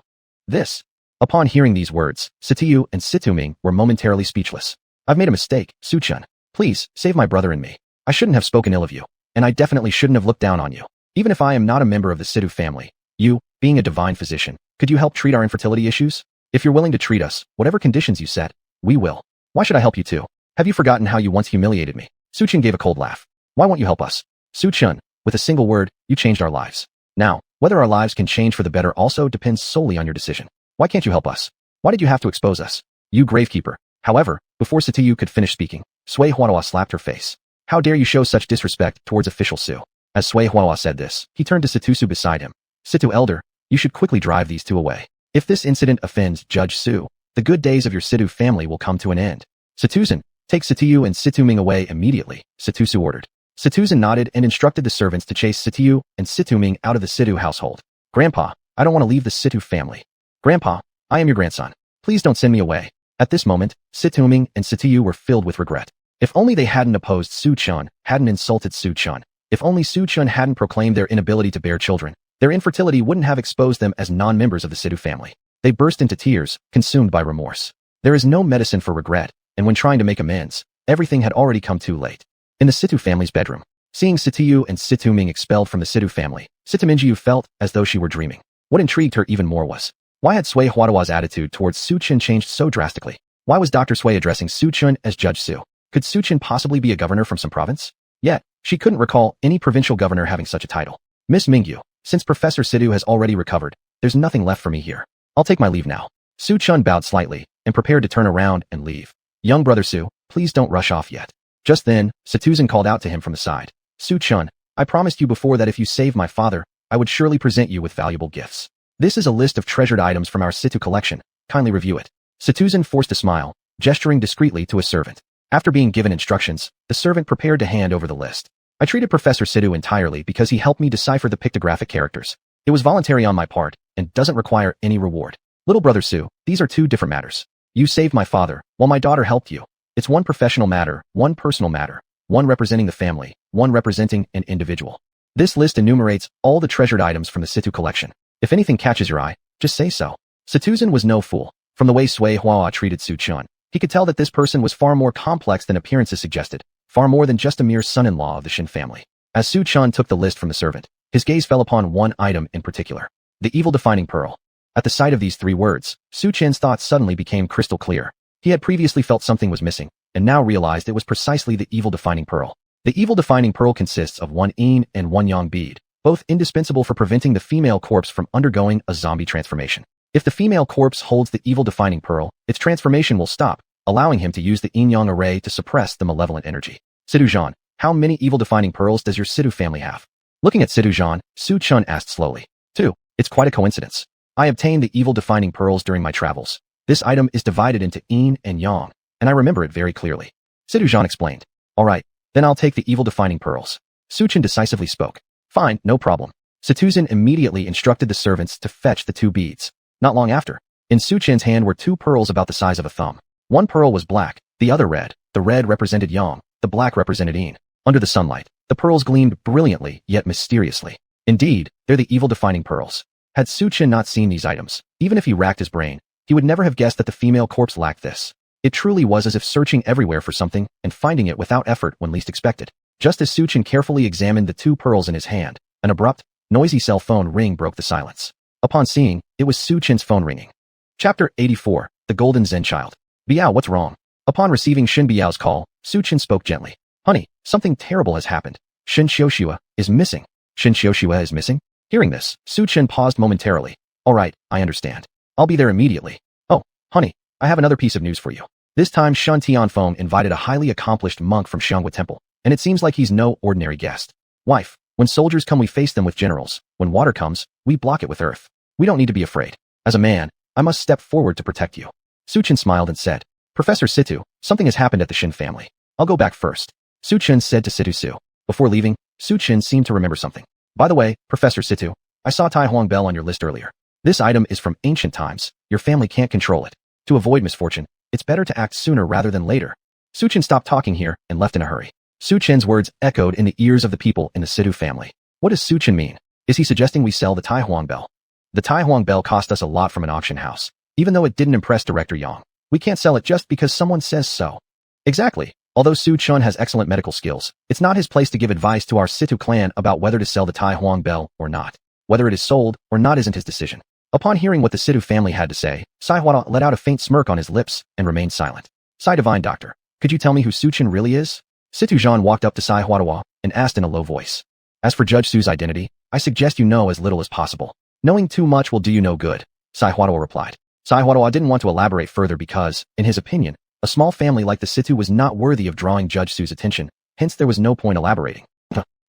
This. Upon hearing these words, Situyu and Situ Ming were momentarily speechless. I've made a mistake, Su Chun. Please, save my brother and me. I shouldn't have spoken ill of you, and I definitely shouldn't have looked down on you. Even if I am not a member of the Situ family, you, being a divine physician, could you help treat our infertility issues? If you're willing to treat us, whatever conditions you set, we will. Why should I help you too? Have you forgotten how you once humiliated me? Su Chen gave a cold laugh. Why won't you help us? Su Chen, with a single word, you changed our lives. Now, whether our lives can change for the better also depends solely on your decision. Why can't you help us? Why did you have to expose us? You gravekeeper. However, before Situ could finish speaking, xuanhuan slapped her face. How dare you show such disrespect towards official Su? As xuanhuan said this, he turned to Situ beside him. Situ elder, you should quickly drive these two away. If this incident offends Judge Su, the good days of your Situ family will come to an end. Situzan, take Situ and Situming away immediately, Situsu ordered. Situzan nodded and instructed the servants to chase Situ and Situming out of the Situ household. Grandpa, I don't want to leave the Situ family. Grandpa, I am your grandson. Please don't send me away. At this moment, Situming and Situ were filled with regret. If only they hadn't opposed Su Chen, hadn't insulted Su Chen. If only Su Chen hadn't proclaimed their inability to bear children, their infertility wouldn't have exposed them as non-members of the Situ family. They burst into tears, consumed by remorse. There is no medicine for regret, and when trying to make amends, everything had already come too late. In the Situ family's bedroom, seeing Situ and Situming expelled from the Situ family, Situminjiu felt as though she were dreaming. What intrigued her even more was, why had Sui Huadawa's attitude towards Su Chen changed so drastically? Why was Dr. Sui addressing Su Chen as Judge Su? Could Su Chen possibly be a governor from some province? Yet, she couldn't recall any provincial governor having such a title. Miss Mingyu, since Professor Situ has already recovered, there's nothing left for me here. I'll take my leave now. Su Chen bowed slightly and prepared to turn around and leave. Young brother Su, please don't rush off yet. Just then, Situzan called out to him from the side. Su Chen, I promised you before that if you save my father, I would surely present you with valuable gifts. This is a list of treasured items from our Situ collection. Kindly review it. Situzan forced a smile, gesturing discreetly to a servant. After being given instructions, the servant prepared to hand over the list. I treated Professor Situ entirely because he helped me decipher the pictographic characters. It was voluntary on my part, and doesn't require any reward. Little brother Su, these are two different matters. You saved my father, while my daughter helped you. It's one professional matter, one personal matter, one representing the family, one representing an individual. This list enumerates all the treasured items from the Situ collection. If anything catches your eye, just say so. Situzan was no fool. From the way Sui Hua treated Su Chen, he could tell that this person was far more complex than appearances suggested, far more than just a mere son-in-law of the Shen family. As Su Chen took the list from the servant, his gaze fell upon one item in particular, the evil-defining pearl. At the sight of these three words, Su Chen's thoughts suddenly became crystal clear. He had previously felt something was missing, and now realized it was precisely the evil-defining pearl. The evil-defining pearl consists of one yin and one yang bead, both indispensable for preventing the female corpse from undergoing a zombie transformation. If the female corpse holds the evil-defining pearl, its transformation will stop, allowing him to use the yin-yang array to suppress the malevolent energy. Situ Zhan, how many evil-defining pearls does your Situ family have? Looking at Situ Zhan, Su Chen asked slowly. 2. It's quite a coincidence. I obtained the evil-defining pearls during my travels. This item is divided into yin and yang, and I remember it very clearly. Situ Zhan explained. All right, then I'll take the evil-defining pearls. Su Chen decisively spoke. Fine, no problem. Situzan immediately instructed the servants to fetch the two beads. Not long after, in Su Chen's hand were two pearls about the size of a thumb. One pearl was black, the other red. The red represented yang, the black represented yin. Under the sunlight, the pearls gleamed brilliantly yet mysteriously. Indeed, they're the evil-defining pearls. Had Su Chen not seen these items, even if he racked his brain, he would never have guessed that the female corpse lacked this. It truly was as if searching everywhere for something and finding it without effort when least expected. Just as Su Chen carefully examined the two pearls in his hand, an abrupt, noisy cell phone ring broke the silence. Upon seeing, it was Su Chen's phone ringing. Chapter 84, The Golden Zen Child. Biao, what's wrong? Upon receiving Shen Biao's call, Su Chen spoke gently. Honey, something terrible has happened. Shen Xiuxua is missing. Shen Xiuxua is missing? Hearing this, Su Chen paused momentarily. All right, I understand. I'll be there immediately. Oh, honey, I have another piece of news for you. This time Shen Tianfeng invited a highly accomplished monk from Xianghua Temple, and it seems like he's no ordinary guest. Wife, when soldiers come we face them with generals. When water comes, we block it with earth. We don't need to be afraid. As a man, I must step forward to protect you. Su Chen smiled and said, Professor Situ, something has happened at the Shen family. I'll go back first. Su Chen said to Situ Su. Before leaving, Su Chen seemed to remember something. By the way, Professor Situ, I saw Tai Huang Bell on your list earlier. This item is from ancient times. Your family can't control it. To avoid misfortune, it's better to act sooner rather than later. Su Chen stopped talking here and left in a hurry. Su Chen's words echoed in the ears of the people in the Situ family. What does Su Chen mean? Is he suggesting we sell the Tai Huang Bell? The Tai Huang Bell cost us a lot from an auction house. Even though it didn't impress Director Yang, we can't sell it just because someone says so. Exactly. Although Su Chen has excellent medical skills, it's not his place to give advice to our Situ clan about whether to sell the Tai Huang Bell or not. Whether it is sold or not isn't his decision. Upon hearing what the Situ family had to say, Sai Huada let out a faint smirk on his lips and remained silent. Sai Divine Doctor, Could you tell me who Su Chen really is? Situ Zhan walked up to Sai Huadua and asked in a low voice. As for Judge Su's identity, I suggest you know as little as possible. Knowing too much will do you no good, Sai Huadua replied. Sai Huadua didn't want to elaborate further because, in his opinion, a small family like the Situ was not worthy of drawing Judge Su's attention, hence there was no point elaborating.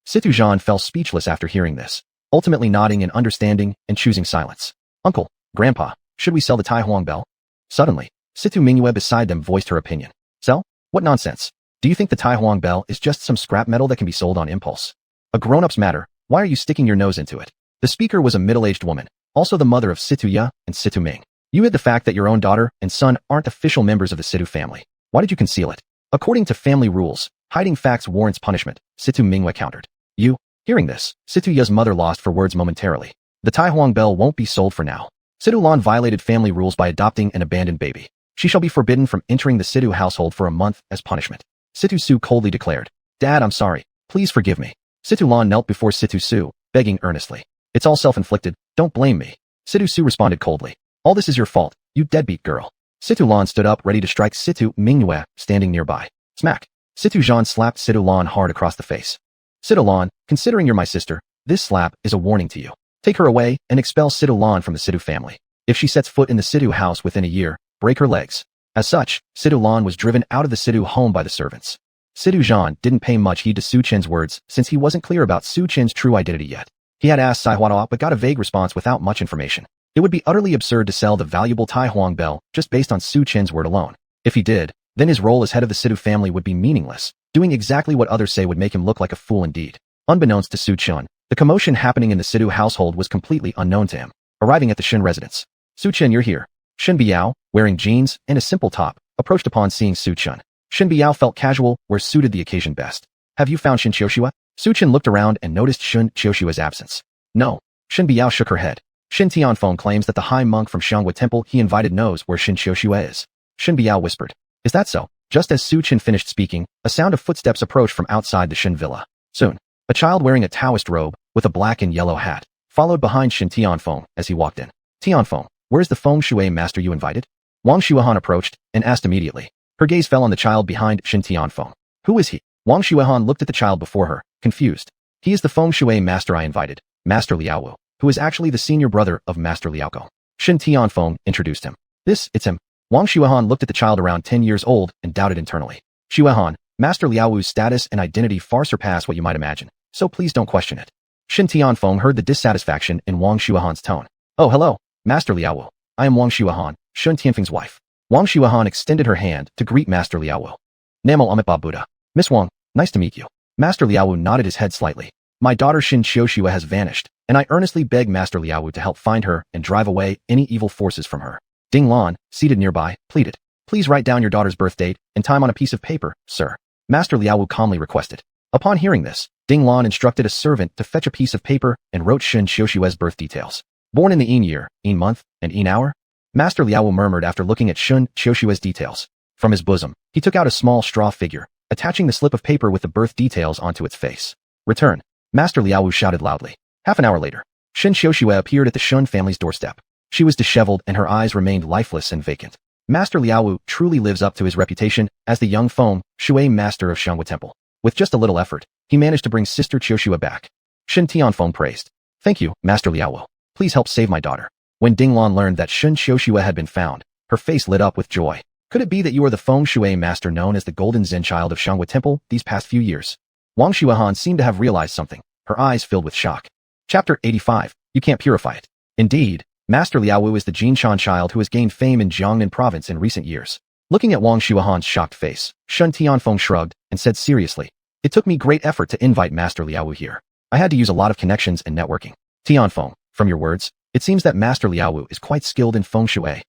Situ Zhan fell speechless after hearing this, ultimately nodding in understanding and choosing silence. Uncle, Grandpa, should we sell the Tai Huang bell? Suddenly, Situ Mingyue beside them voiced her opinion. Sell? What nonsense. Do you think the Tai Huang bell is just some scrap metal that can be sold on impulse? A grown-up's matter, why are you sticking your nose into it? The speaker was a middle-aged woman, also the mother of Situ Ya and Situ Ming. You hid the fact that your own daughter and son aren't official members of the Situ family. Why did you conceal it? According to family rules, hiding facts warrants punishment, Situ Mingyue countered. Hearing this, Situ Ya's mother lost for words momentarily. The Tai Huang bell won't be sold for now. Situ Lan violated family rules by adopting an abandoned baby. She shall be forbidden from entering the Situ household for a month as punishment. Situ Su coldly declared. Dad, I'm sorry. Please forgive me. Situ Lan knelt before Situ Su, begging earnestly. It's all self-inflicted. Don't blame me. Situ Su responded coldly. All this is your fault, you deadbeat girl. Situ Lan stood up ready to strike Situ Mingyue, standing nearby. Smack. Situ Zhan slapped Situ Lan hard across the face. Situ Lan, considering you're my sister, this slap is a warning to you. Take her away and expel Situ Lan from the Situ family. If she sets foot in the Situ house within a year, break her legs. As such, Situ Lan was driven out of the Situ home by the servants. Situ Zhan didn't pay much heed to Su Chen's words since he wasn't clear about Su Chen's true identity yet. He had asked Sai Huadua but got a vague response without much information. It would be utterly absurd to sell the valuable Tai Huang bell just based on Su Chen's word alone. If he did, then his role as head of the Situ family would be meaningless. Doing exactly what others say would make him look like a fool indeed. Unbeknownst to Su Chen, the commotion happening in the Situ household was completely unknown to him. Arriving at the Shen residence. Su Chen, you're here. Shen Biao, wearing jeans and a simple top, approached upon seeing Su Chen. Shen Biao felt casual where suited the occasion best. Have you found Shen Qiushua? Su Chen looked around and noticed Shen Qiushua's absence. No. Shen Biao shook her head. Shen Tianfeng claims that the high monk from Xuanhuan temple he invited knows where Shen Qiushua is. Shen Biao whispered. Is that so? Just as Su Chen finished speaking, a sound of footsteps approached from outside the Shen villa. Soon, a child wearing a Taoist robe, with a black and yellow hat, followed behind Shen Tianfeng as he walked in. Tianfeng, where's the feng shui master you invited? Wang Xuanhuan approached and asked immediately. Her gaze fell on the child behind Shen Tianfeng. Who is he? Wang Xuanhuan looked at the child before her, confused. He is the feng shui master I invited, Master Liaowu, who is actually the senior brother of Master Liaoko. Shen Tianfeng introduced him. It's him. Wang Xuanhuan looked at the child around 10 years old and doubted internally. Xuanhuan, Master Liaowu's status and identity far surpass what you might imagine, so please don't question it. Shen Tianfeng heard the dissatisfaction in Wang Xuanhuan's tone. Oh, hello, Master Liaowu. I am Wang Xuanhuan, Shen Tianfeng's wife. Wang Xuanhuan extended her hand to greet Master Liaowu. Namo Amitabha Buddha. Miss Wang, nice to meet you. Master Liaowu nodded his head slightly. My daughter Shen Qiushua has vanished, and I earnestly beg Master Liaowu to help find her and drive away any evil forces from her. Ding Lan, seated nearby, pleaded. Please write down your daughter's birth date and time on a piece of paper, sir. Master Liaowu calmly requested. Upon hearing this, Ding Lan instructed a servant to fetch a piece of paper and wrote Shen Qiushua's birth details. Born in the Yin year, Yin month, and Yin hour? Master Liaowu murmured after looking at Shen Qiushua's details. From his bosom, he took out a small straw figure, attaching the slip of paper with the birth details onto its face. Return. Master Liaowu shouted loudly. Half an hour later, Shen Qiushua appeared at the Shen family's doorstep. She was disheveled and her eyes remained lifeless and vacant. Master Liaowu truly lives up to his reputation as the young feng shui master of Xuanhuan temple. With just a little effort, he managed to bring Sister Qiushua back. Shen Tianfeng praised. Thank you, Master Liaowu. Please help save my daughter. When Ding Lan learned that Shen Qiushua had been found, her face lit up with joy. Could it be that you are the feng shui master known as the Golden Zen Child of Xuanhuan temple these past few years? Wang Xuanhuan seemed to have realized something, her eyes filled with shock. Chapter 85. You can't purify it. Indeed, Master Liaowu is the Jinshan child who has gained fame in Jiangnan province in recent years. Looking at Wang Xuanhuan's shocked face, Shen Tianfeng shrugged and said seriously, it took me great effort to invite Master Liaowu here. I had to use a lot of connections and networking. Tianfeng, from your words, it seems that Master Liaowu is quite skilled in feng shui.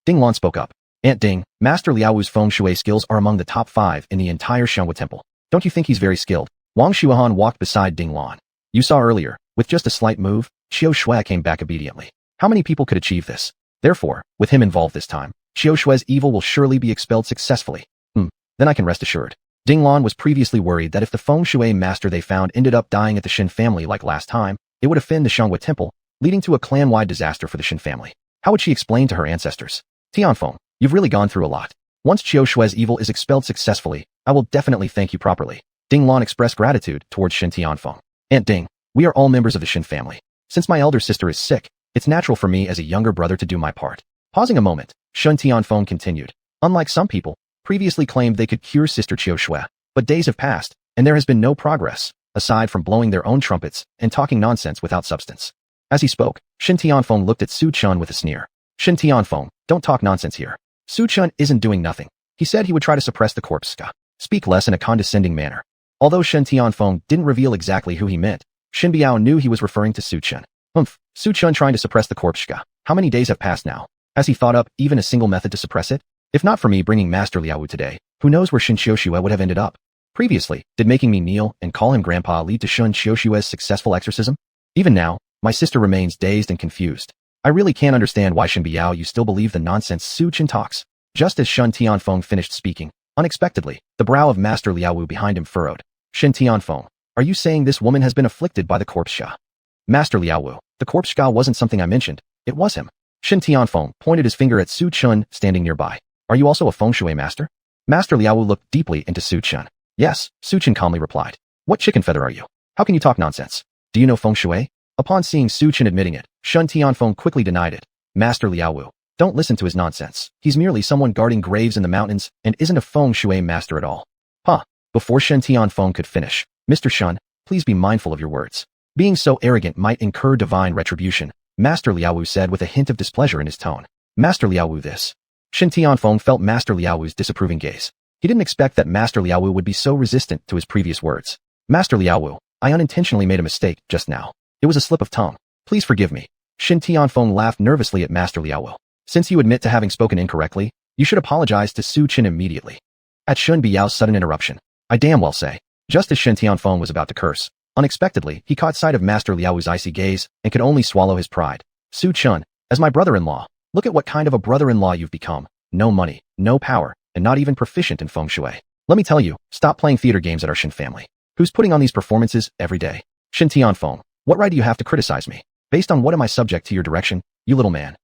Ding Lan spoke up. Aunt Ding, Master Liaowu's feng shui skills are among the top 5 in the entire Xuanhuan temple. Don't you think he's very skilled? Wang Xuanhuan walked beside Ding Lan. You saw earlier, with just a slight move, Qiu Shui came back obediently. How many people could achieve this? Therefore, with him involved this time, Qiu Shui's evil will surely be expelled successfully. Then I can rest assured. Ding Lan was previously worried that if the feng shui master they found ended up dying at the Shen family like last time, it would offend the Xuanhuan temple, leading to a clan-wide disaster for the Shen family. How would she explain to her ancestors? Tianfeng, you've really gone through a lot. Once Qiu Shui's evil is expelled successfully, I will definitely thank you properly. Ding Lan expressed gratitude towards Shen Tianfeng. Aunt Ding, we are all members of the Shen family. Since my elder sister is sick, it's natural for me as a younger brother to do my part. Pausing a moment, Shen Tianfeng continued. Unlike some people, previously claimed they could cure Sister Qiu Shui, but days have passed, and there has been no progress, aside from blowing their own trumpets and talking nonsense without substance. As he spoke, Shen Tianfeng looked at Su Chun with a sneer. Shen Tianfeng, don't talk nonsense here. Su Chun isn't doing nothing. He said he would try to suppress the corpse. Speak less in a condescending manner. Although Shen Tianfeng didn't reveal exactly who he meant, Shen Biao knew he was referring to Su Chun. Su Chun trying to suppress the corpse. How many days have passed now? Has he thought up even a single method to suppress it? If not for me bringing Master Liaowu today, who knows where Shen Qiushue would have ended up? Previously, did making me kneel and call him grandpa lead to Shen Qiushue's successful exorcism? Even now, my sister remains dazed and confused. I really can't understand why Shen Biao you still believe the nonsense Su Chun talks. Just as Shen Tianfeng finished speaking, unexpectedly, the brow of Master Liaowu behind him furrowed. Shen Tianfeng, are you saying this woman has been afflicted by the corpse sha? Master Liaowu, the corpse sha wasn't something I mentioned, it was him. Shen Tianfeng pointed his finger at Su Chun standing nearby. Are you also a feng shui master? Master Liaowu looked deeply into Su Chun. Yes, Su Chun calmly replied. What chicken feather are you? How can you talk nonsense? Do you know feng shui? Upon seeing Su Chun admitting it, Shen Tianfeng quickly denied it. Master Liaowu, don't listen to his nonsense. He's merely someone guarding graves in the mountains and isn't a feng shui master at all. Before Shen Tianfeng could finish, Mr. Shen, please be mindful of your words. Being so arrogant might incur divine retribution, Master Liaowu said with a hint of displeasure in his tone. Master Liaowu this. Shen Tianfeng felt Master Liaowu's disapproving gaze. He didn't expect that Master Liaowu would be so resistant to his previous words. Master Liaowu, I unintentionally made a mistake just now. It was a slip of tongue. Please forgive me. Shen Tianfeng laughed nervously at Master Liaowu. Since you admit to having spoken incorrectly, you should apologize to Su Chun immediately. At Shen Biao's sudden interruption, I damn well say. Just as Shen Tianfeng was about to curse, unexpectedly, he caught sight of Master Liaowu's icy gaze and could only swallow his pride. Su Chun, as my brother-in-law, look at what kind of a brother-in-law you've become. No money, no power, and not even proficient in feng shui. Let me tell you, stop playing theater games at our Shen family. Who's putting on these performances every day? Shen Tianfeng, what right do you have to criticize me? Based on what am I subject to your direction, you little man?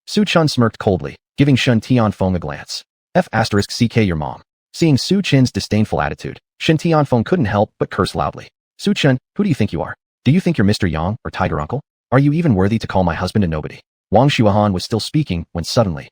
Su Chun smirked coldly, giving Shen Tianfeng a glance. F***ck your mom. Seeing Su Chun's disdainful attitude, Shen Tianfeng couldn't help but curse loudly. Su Chun, who do you think you are? Do you think you're Mr. Yang or Tiger Uncle? Are you even worthy to call my husband a nobody? Wang Xuanhuan was still speaking when suddenly,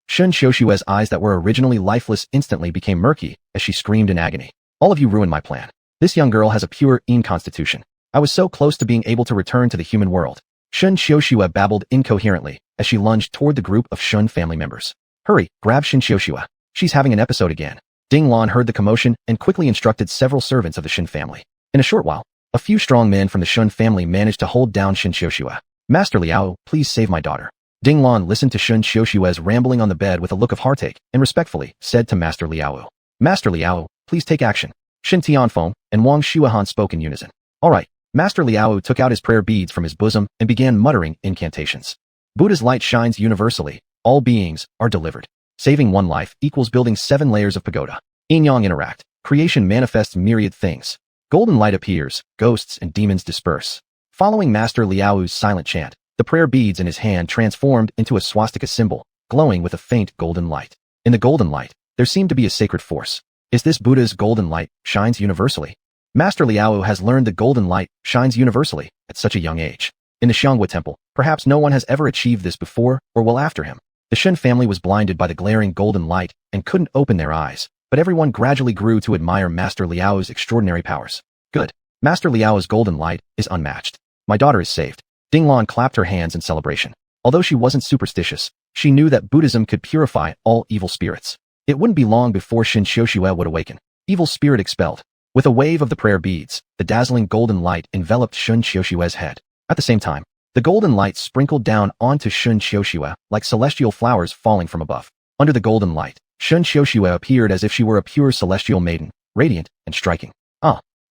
Shen Qiushue's eyes that were originally lifeless instantly became murky as she screamed in agony. All of you ruined my plan. This young girl has a pure Yin constitution. I was so close to being able to return to the human world. Shen Qiushue babbled incoherently as she lunged toward the group of Shen family members. Hurry, grab Shen Qiushue. She's having an episode again. Ding Lan heard the commotion and quickly instructed several servants of the Shen family. In a short while, a few strong men from the Shen family managed to hold down Shen Qiushue. Master Liao, please save my daughter. Ding Lan listened to Shen Qiushue's rambling on the bed with a look of heartache and respectfully said to Master Liao, Master Liao, please take action. Shen Tianfeng and Wang Xuanhuan spoke in unison. All right. Master Liao took out his prayer beads from his bosom and began muttering incantations. Buddha's light shines universally. All beings are delivered. Saving one life equals building 7 layers of pagoda. Yin-yang interact. Creation manifests myriad things. Golden light appears. Ghosts and demons disperse. Following Master Liao's silent chant, the prayer beads in his hand transformed into a swastika symbol, glowing with a faint golden light. In the golden light, there seemed to be a sacred force. Is this Buddha's golden light shines universally? Master Liao has learned the golden light shines universally at such a young age. In the Xuanhuan temple, perhaps no one has ever achieved this before or will after him. The Shen family was blinded by the glaring golden light and couldn't open their eyes, but everyone gradually grew to admire Master Liao's extraordinary powers. Good. Master Liao's golden light is unmatched. My daughter is saved. Ding Lan clapped her hands in celebration. Although she wasn't superstitious, she knew that Buddhism could purify all evil spirits. It wouldn't be long before Shen Qiushue would awaken. Evil spirit expelled. With a wave of the prayer beads, the dazzling golden light enveloped Shen Qiushue's head. At the same time, the golden light sprinkled down onto Shen Qiushue like celestial flowers falling from above. Under the golden light, Shen Qiushue appeared as if she were a pure celestial maiden, radiant and striking.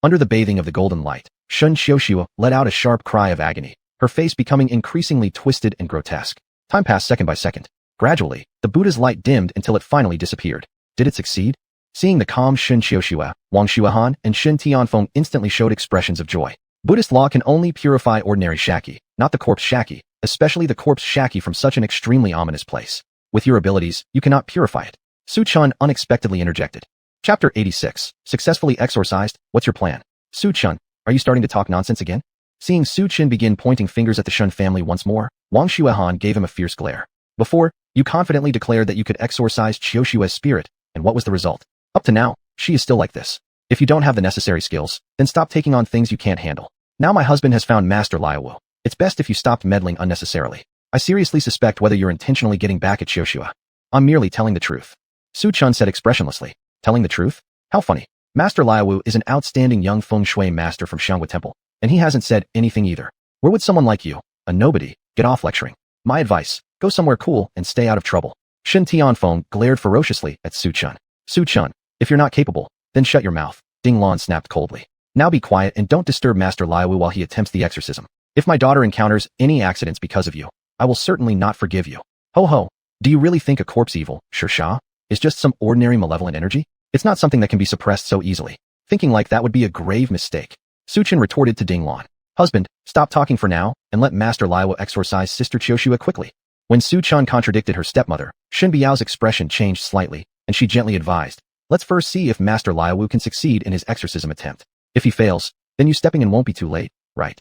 Under the bathing of the golden light, Shen Qiushue let out a sharp cry of agony, her face becoming increasingly twisted and grotesque. Time passed second by second. Gradually, the Buddha's light dimmed until it finally disappeared. Did it succeed? Seeing the calm Shen Qiushue, Wang Xuanhuan and Shen Tianfeng instantly showed expressions of joy. Buddhist law can only purify ordinary shaki, not the corpse shaki, especially the corpse shaki from such an extremely ominous place. With your abilities, you cannot purify it. Su Chun unexpectedly interjected. Chapter 86. Successfully exorcised. What's your plan? Su Chun, are you starting to talk nonsense again? Seeing Su Chun begin pointing fingers at the Shen family once more, Wang Xuanhuan gave him a fierce glare. Before, you confidently declared that you could exorcise Qiushua's spirit, and what was the result? Up to now, she is still like this. If you don't have the necessary skills, then stop taking on things you can't handle. Now my husband has found Master Liaowu. It's best if you stopped meddling unnecessarily. I seriously suspect whether you're intentionally getting back at Qiushua. I'm merely telling the truth. Su Chun said expressionlessly. Telling the truth? How funny. Master Liaowu is an outstanding young feng shui master from Xuanhuan Temple, and he hasn't said anything either. Where would someone like you, a nobody, get off lecturing? My advice, go somewhere cool and stay out of trouble. Shen Tianfeng glared ferociously at Su Chun. Su Chun, if you're not capable, then shut your mouth. Ding Lan snapped coldly. Now be quiet and don't disturb Master Liaowu while he attempts the exorcism. If my daughter encounters any accidents because of you, I will certainly not forgive you. Ho ho, do you really think a corpse evil, Sha, is just some ordinary malevolent energy? It's not something that can be suppressed so easily. Thinking like that would be a grave mistake. Su Chun retorted to Ding Lan. Husband, stop talking for now, and let Master Liaowu exorcise Sister Qiushua quickly. When Su Chun contradicted her stepmother, Shen Biao's expression changed slightly, and she gently advised, let's first see if Master Liaowu can succeed in his exorcism attempt. If he fails, then you stepping in won't be too late, right?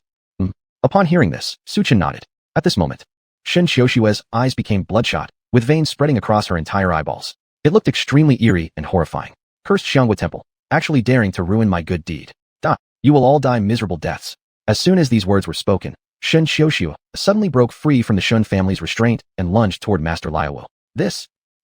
Upon hearing this, Su Chun nodded. At this moment, Shen Qiushua's eyes became bloodshot, with veins spreading across her entire eyeballs. It looked extremely eerie and horrifying. Cursed Xuanhuan Temple, actually daring to ruin my good deed. You will all die miserable deaths. As soon as these words were spoken, Shen Qiushua suddenly broke free from the Shen family's restraint and lunged toward Master Liaowu.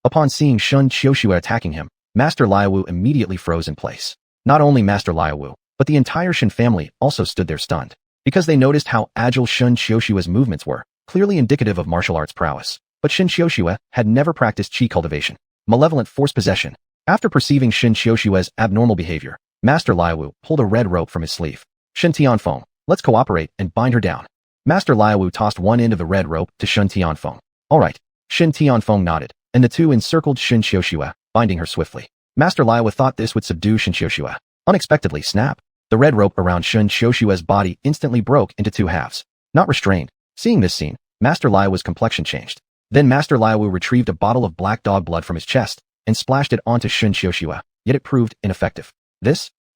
Upon seeing Shen Qiushua attacking him, Master Liaowu immediately froze in place. Not only Master Liaowu, but the entire Shen family also stood there stunned, because they noticed how agile Shen Qiushua's movements were, clearly indicative of martial arts prowess. But Shen Qiushua had never practiced qi cultivation, malevolent force possession. After perceiving Shen Qiushua's abnormal behavior, Master Liaowu pulled a red rope from his sleeve. Shen Tianfeng, let's cooperate and bind her down. Master Liaowu tossed one end of the red rope to Shen Tianfeng. All right. Shen Tianfeng nodded, and the two encircled Shen Qiushua, binding her swiftly. Master Liaowu thought this would subdue Shen Qiushua. Unexpectedly, snap. The red rope around Shen Qiushua's body instantly broke into two halves. Not restrained. Seeing this scene, Master Liaowu's complexion changed. Then Master Liaowu retrieved a bottle of black dog blood from his chest and splashed it onto Shen Qiushua, yet it proved ineffective.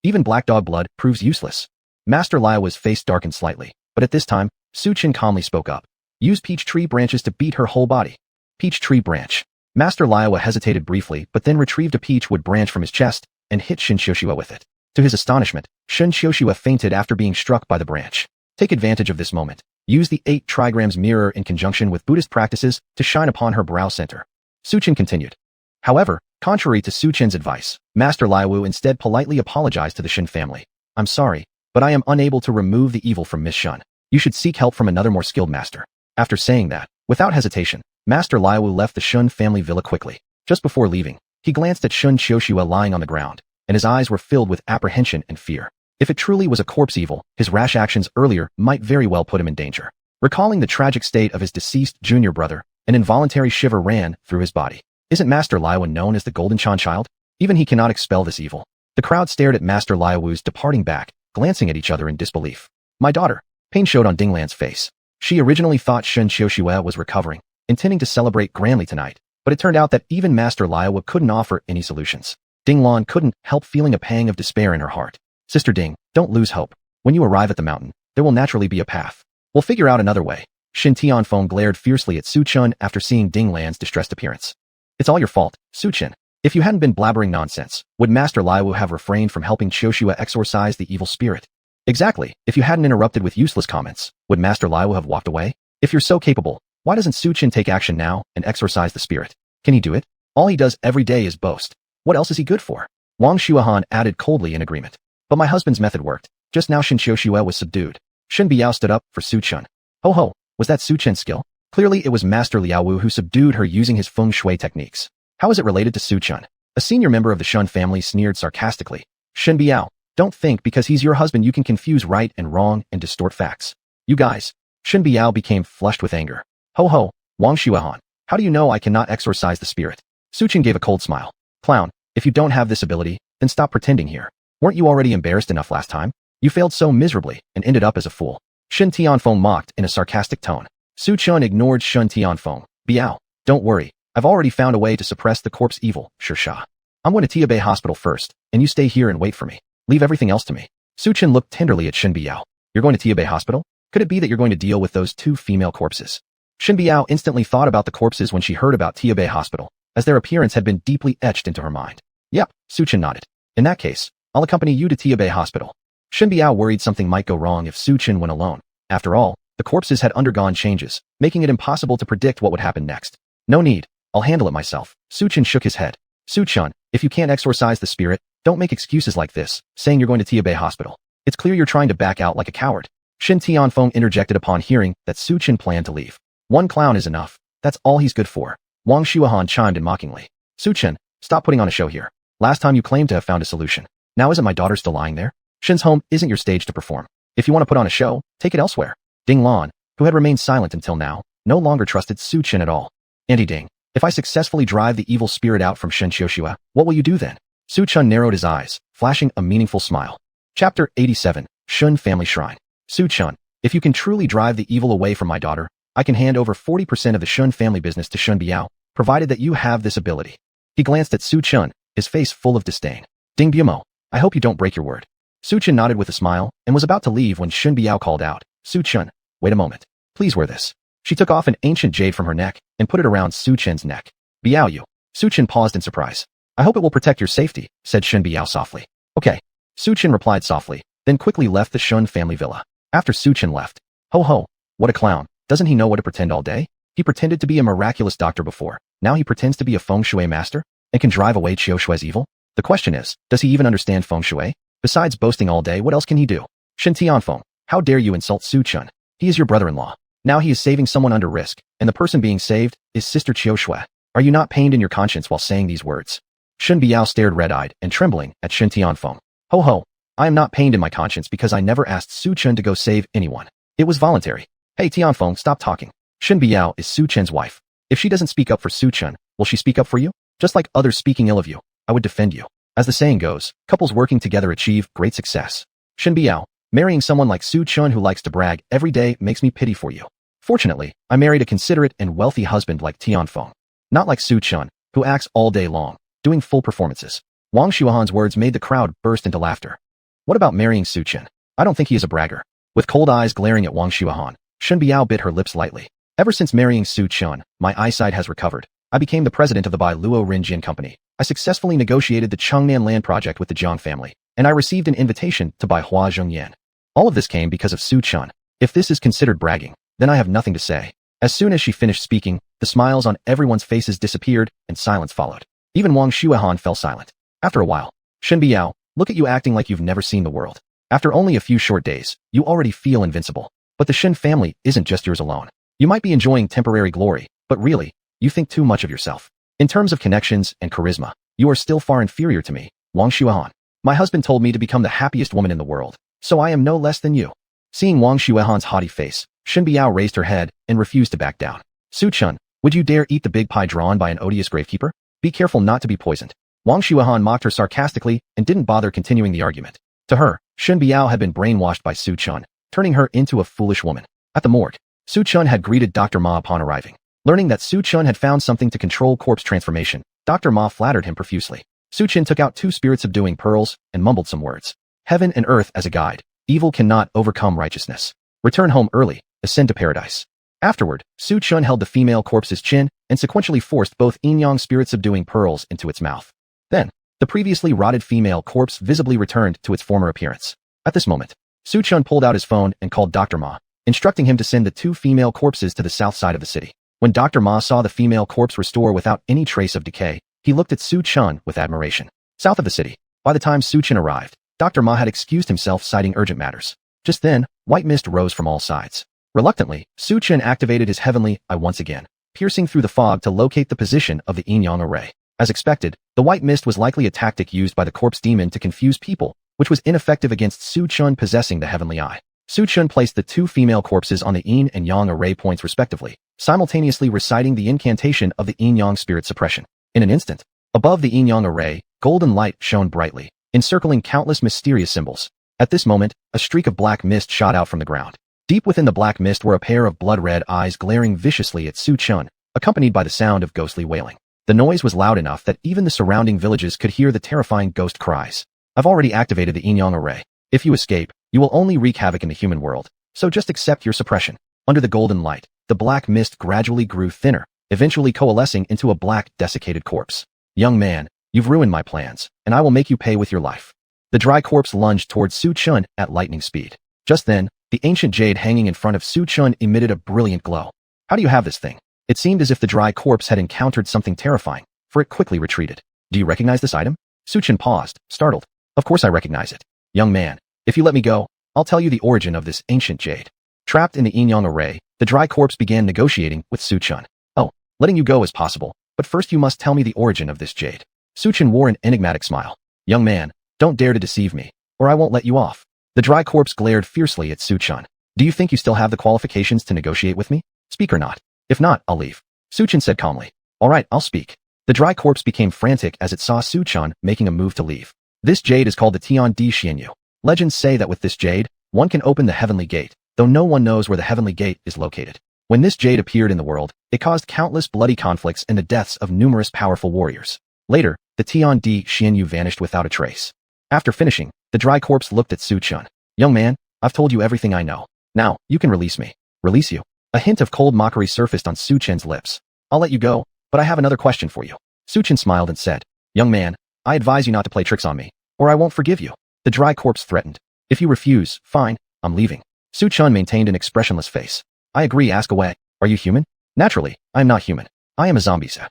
Even black dog blood proves useless. Master Liaowu's face darkened slightly, but at this time, Su Chun calmly spoke up. Use peach tree branches to beat her whole body. Peach tree branch. Master Liaowu hesitated briefly but then retrieved a peach wood branch from his chest and hit Shen Qiushua with it. To his astonishment, Shen Qiushua fainted after being struck by the branch. Take advantage of this moment. Use the 8 trigrams mirror in conjunction with Buddhist practices to shine upon her brow center. Su Chun continued. However, contrary to Su Chun's advice, Master Liaowu instead politely apologized to the Shen family. I'm sorry, but I am unable to remove the evil from Miss Shen. You should seek help from another more skilled master. After saying that, without hesitation, Master Liaowu left the Shen family villa quickly. Just before leaving, he glanced at Shen Qiushua lying on the ground, and his eyes were filled with apprehension and fear. If it truly was a corpse evil, his rash actions earlier might very well put him in danger. Recalling the tragic state of his deceased junior brother, an involuntary shiver ran through his body. Isn't Master Liaowu known as the Golden Chan Child? Even he cannot expel this evil. The crowd stared at Master Liaowu's departing back, glancing at each other in disbelief. My daughter. Pain showed on Ding Lan's face. She originally thought Shen Qiushua was recovering, intending to celebrate grandly tonight, but it turned out that even Master Liaowu couldn't offer any solutions. Ding Lan couldn't help feeling a pang of despair in her heart. Sister Ding, don't lose hope. When you arrive at the mountain, there will naturally be a path. We'll figure out another way. Shen Tianfeng glared fiercely at Su Chun after seeing Ding Lan's distressed appearance. It's all your fault, Su Chun. If you hadn't been blabbering nonsense, would Master Liaowu have refrained from helping Qiushua exorcise the evil spirit? Exactly. If you hadn't interrupted with useless comments, would Master Liaowu have walked away? If you're so capable, why doesn't Su Chun take action now and exorcise the spirit? Can he do it? All he does every day is boast. What else is he good for? Wang Xuanhuan added coldly in agreement. But my husband's method worked. Just now Shen Qiushua was subdued. Shen Biao stood up for Su Chun. Ho ho, was that Su Chun's skill? Clearly it was Master Liaowu who subdued her using his feng shui techniques. How is it related to Su Chun? A senior member of the Shen family sneered sarcastically. Shen Biao, don't think because he's your husband you can confuse right and wrong and distort facts. You guys. Shen Biao became flushed with anger. Ho ho, Wang Xuanhuan, how do you know I cannot exorcise the spirit? Su Chun gave a cold smile. Clown, if you don't have this ability, then stop pretending here. Weren't you already embarrassed enough last time? You failed so miserably and ended up as a fool. Shen Tianfeng mocked in a sarcastic tone. Su Chun ignored Shen Tianfeng. Biao, don't worry, I've already found a way to suppress the corpse evil, Shirsha. I'm going to Tiabei Hospital first, and you stay here and wait for me. Leave everything else to me. Su Chen looked tenderly at Shen Biao. You're going to Tiabei Hospital? Could it be that you're going to deal with those 2 female corpses? Shen Biao instantly thought about the corpses when she heard about Tiabei Hospital, as their appearance had been deeply etched into her mind. Yep, Su Chen nodded. In that case, I'll accompany you to Tiabei Hospital. Shen Biao worried something might go wrong if Su Chen went alone. After all, the corpses had undergone changes, making it impossible to predict what would happen next. No need. I'll handle it myself. Su Chen shook his head. Su Chen, if you can't exorcise the spirit, don't make excuses like this, saying you're going to Tiabei Hospital. It's clear you're trying to back out like a coward. Shen Tianfeng interjected upon hearing that Su Chen planned to leave. One clown is enough. That's all he's good for. Wang Xuanhuan chimed in mockingly. Su Chen, stop putting on a show here. Last time you claimed to have found a solution. Now isn't my daughter still lying there? Shen's home isn't your stage to perform. If you want to put on a show, take it elsewhere. Ding Lan, who had remained silent until now, no longer trusted Su Chen at all. Auntie Ding, if I successfully drive the evil spirit out from Shen Xiuxua, what will you do then? Su Chen narrowed his eyes, flashing a meaningful smile. Chapter 87, Shen Family Shrine. Su Chen, if you can truly drive the evil away from my daughter, I can hand over 40% of the Shen family business to Shen Biao, provided that you have this ability. He glanced at Su Chen, his face full of disdain. Ding Biamo, I hope you don't break your word. Su Chen nodded with a smile and was about to leave when Shen Biao called out. Su Chen, wait a moment. Please wear this. She took off an ancient jade from her neck and put it around Su Chen's neck. Biao you. Su Chen paused in surprise. I hope it will protect your safety, said Shen Biao softly. Okay. Su Chen replied softly, then quickly left the Shen family villa. After Su Chen left. Ho ho, what a clown. Doesn't he know what to pretend all day? He pretended to be a miraculous doctor before. Now he pretends to be a feng shui master and can drive away Qiushui's evil? The question is, does he even understand feng shui? Besides boasting all day, what else can he do? Shen Tianfeng, how dare you insult Su Chen? He is your brother-in-law. Now he is saving someone under risk, and the person being saved is Sister Qiushui. Are you not pained in your conscience while saying these words? Shen Biao stared red-eyed and trembling at Shen Tianfeng. Ho ho, I am not pained in my conscience because I never asked Su Chen to go save anyone. It was voluntary. Hey Tianfeng, stop talking. Shen Biao is Su Chen's wife. If she doesn't speak up for Su Chen, will she speak up for you? Just like others speaking ill of you, I would defend you. As the saying goes, couples working together achieve great success. Shen Biao, marrying someone like Su Chen who likes to brag every day makes me pity for you. Fortunately, I married a considerate and wealthy husband like Tianfeng. Not like Su Chen, who acts all day long, doing full performances. Wang Xuanhuan's words made the crowd burst into laughter. What about marrying Su Chen? I don't think he is a bragger. With cold eyes glaring at Wang Xuanhuan, Shen Biao bit her lips lightly. Ever since marrying Su Chen, my eyesight has recovered. I became the president of the Bai Luo Rinjin Company. I successfully negotiated the Chengnan land project with the Jiang family, and I received an invitation to buy Hua Zhongyan. All of this came because of Su Chen. If this is considered bragging, then I have nothing to say. As soon as she finished speaking, the smiles on everyone's faces disappeared, and silence followed. Even Wang Xuanhuan fell silent. After a while, Shen Biao, look at you acting like you've never seen the world. After only a few short days, you already feel invincible. But the Shen family isn't just yours alone. You might be enjoying temporary glory, but really, you think too much of yourself. In terms of connections and charisma, you are still far inferior to me, Wang Xuanhuan. My husband told me to become the happiest woman in the world, so I am no less than you. Seeing Wang Xuanhuan's haughty face, Shen Biao raised her head and refused to back down. Su Chen, would you dare eat the big pie drawn by an odious gravekeeper? Be careful not to be poisoned. Wang Xuanhuan mocked her sarcastically and didn't bother continuing the argument. To her, Shen Biao had been brainwashed by Su Chen, turning her into a foolish woman. At the morgue, Su Chen had greeted Dr. Ma upon arriving. Learning that Su Chen had found something to control corpse transformation, Dr. Ma flattered him profusely. Su Chen took out 2 spirit-subduing pearls and mumbled some words. Heaven and earth as a guide. Evil cannot overcome righteousness. Return home early. Ascend to paradise. Afterward, Su Chen held the female corpse's chin and sequentially forced both yin-yang spirit-subduing pearls into its mouth. Then, the previously rotted female corpse visibly returned to its former appearance. At this moment, Su Chen pulled out his phone and called Dr. Ma, instructing him to send the 2 female corpses to the south side of the city. When Dr. Ma saw the female corpse restore without any trace of decay, he looked at Su Chen with admiration. South of the city, by the time Su Chen arrived, Dr. Ma had excused himself citing urgent matters. Just then, white mist rose from all sides. Reluctantly, Su Chen activated his heavenly eye once again, piercing through the fog to locate the position of the yin-yang array. As expected, the white mist was likely a tactic used by the corpse demon to confuse people, which was ineffective against Su Chen possessing the heavenly eye. Su Chen placed the 2 female corpses on the yin and yang array points respectively, simultaneously reciting the incantation of the yin-yang spirit suppression. In an instant, above the yin-yang array, golden light shone brightly, encircling countless mysterious symbols. At this moment, a streak of black mist shot out from the ground. Deep within the black mist were a pair of blood-red eyes glaring viciously at Su Chen, accompanied by the sound of ghostly wailing. The noise was loud enough that even the surrounding villages could hear the terrifying ghost cries. I've already activated the Yin Yang array. If you escape, you will only wreak havoc in the human world, so just accept your suppression. Under the golden light, the black mist gradually grew thinner, eventually coalescing into a black, desiccated corpse. Young man, you've ruined my plans, and I will make you pay with your life. The dry corpse lunged towards Su Chun at lightning speed. Just then, the ancient jade hanging in front of Su Chun emitted a brilliant glow. How do you have this thing? It seemed as if the dry corpse had encountered something terrifying, for it quickly retreated. Do you recognize this item? Su Chun paused, startled. Of course I recognize it. Young man, if you let me go, I'll tell you the origin of this ancient jade. Trapped in the Yin Yang array, the dry corpse began negotiating with Su Chun. Oh, letting you go is possible, but first you must tell me the origin of this jade. Su Chun wore an enigmatic smile. Young man, don't dare to deceive me, or I won't let you off. The dry corpse glared fiercely at Su Chun. Do you think you still have the qualifications to negotiate with me? Speak or not. If not, I'll leave. Su Chun said calmly. All right, I'll speak. The dry corpse became frantic as it saw Su Chun making a move to leave. This jade is called the Tian Di Xianyu. Legends say that with this jade, one can open the heavenly gate, though no one knows where the heavenly gate is located. When this jade appeared in the world, it caused countless bloody conflicts and the deaths of numerous powerful warriors. Later, the Tian Di Xianyu vanished without a trace. After finishing, the dry corpse looked at Su Chun. Young man, I've told you everything I know. Now, you can release me. Release you? A hint of cold mockery surfaced on Su Chun's lips. I'll let you go, but I have another question for you. Su Chun smiled and said, Young man, I advise you not to play tricks on me, or I won't forgive you. The dry corpse threatened. If you refuse, fine, I'm leaving. Su Chun maintained an expressionless face. I agree, ask away. Are you human? Naturally, I am not human. I am a zombie, sir.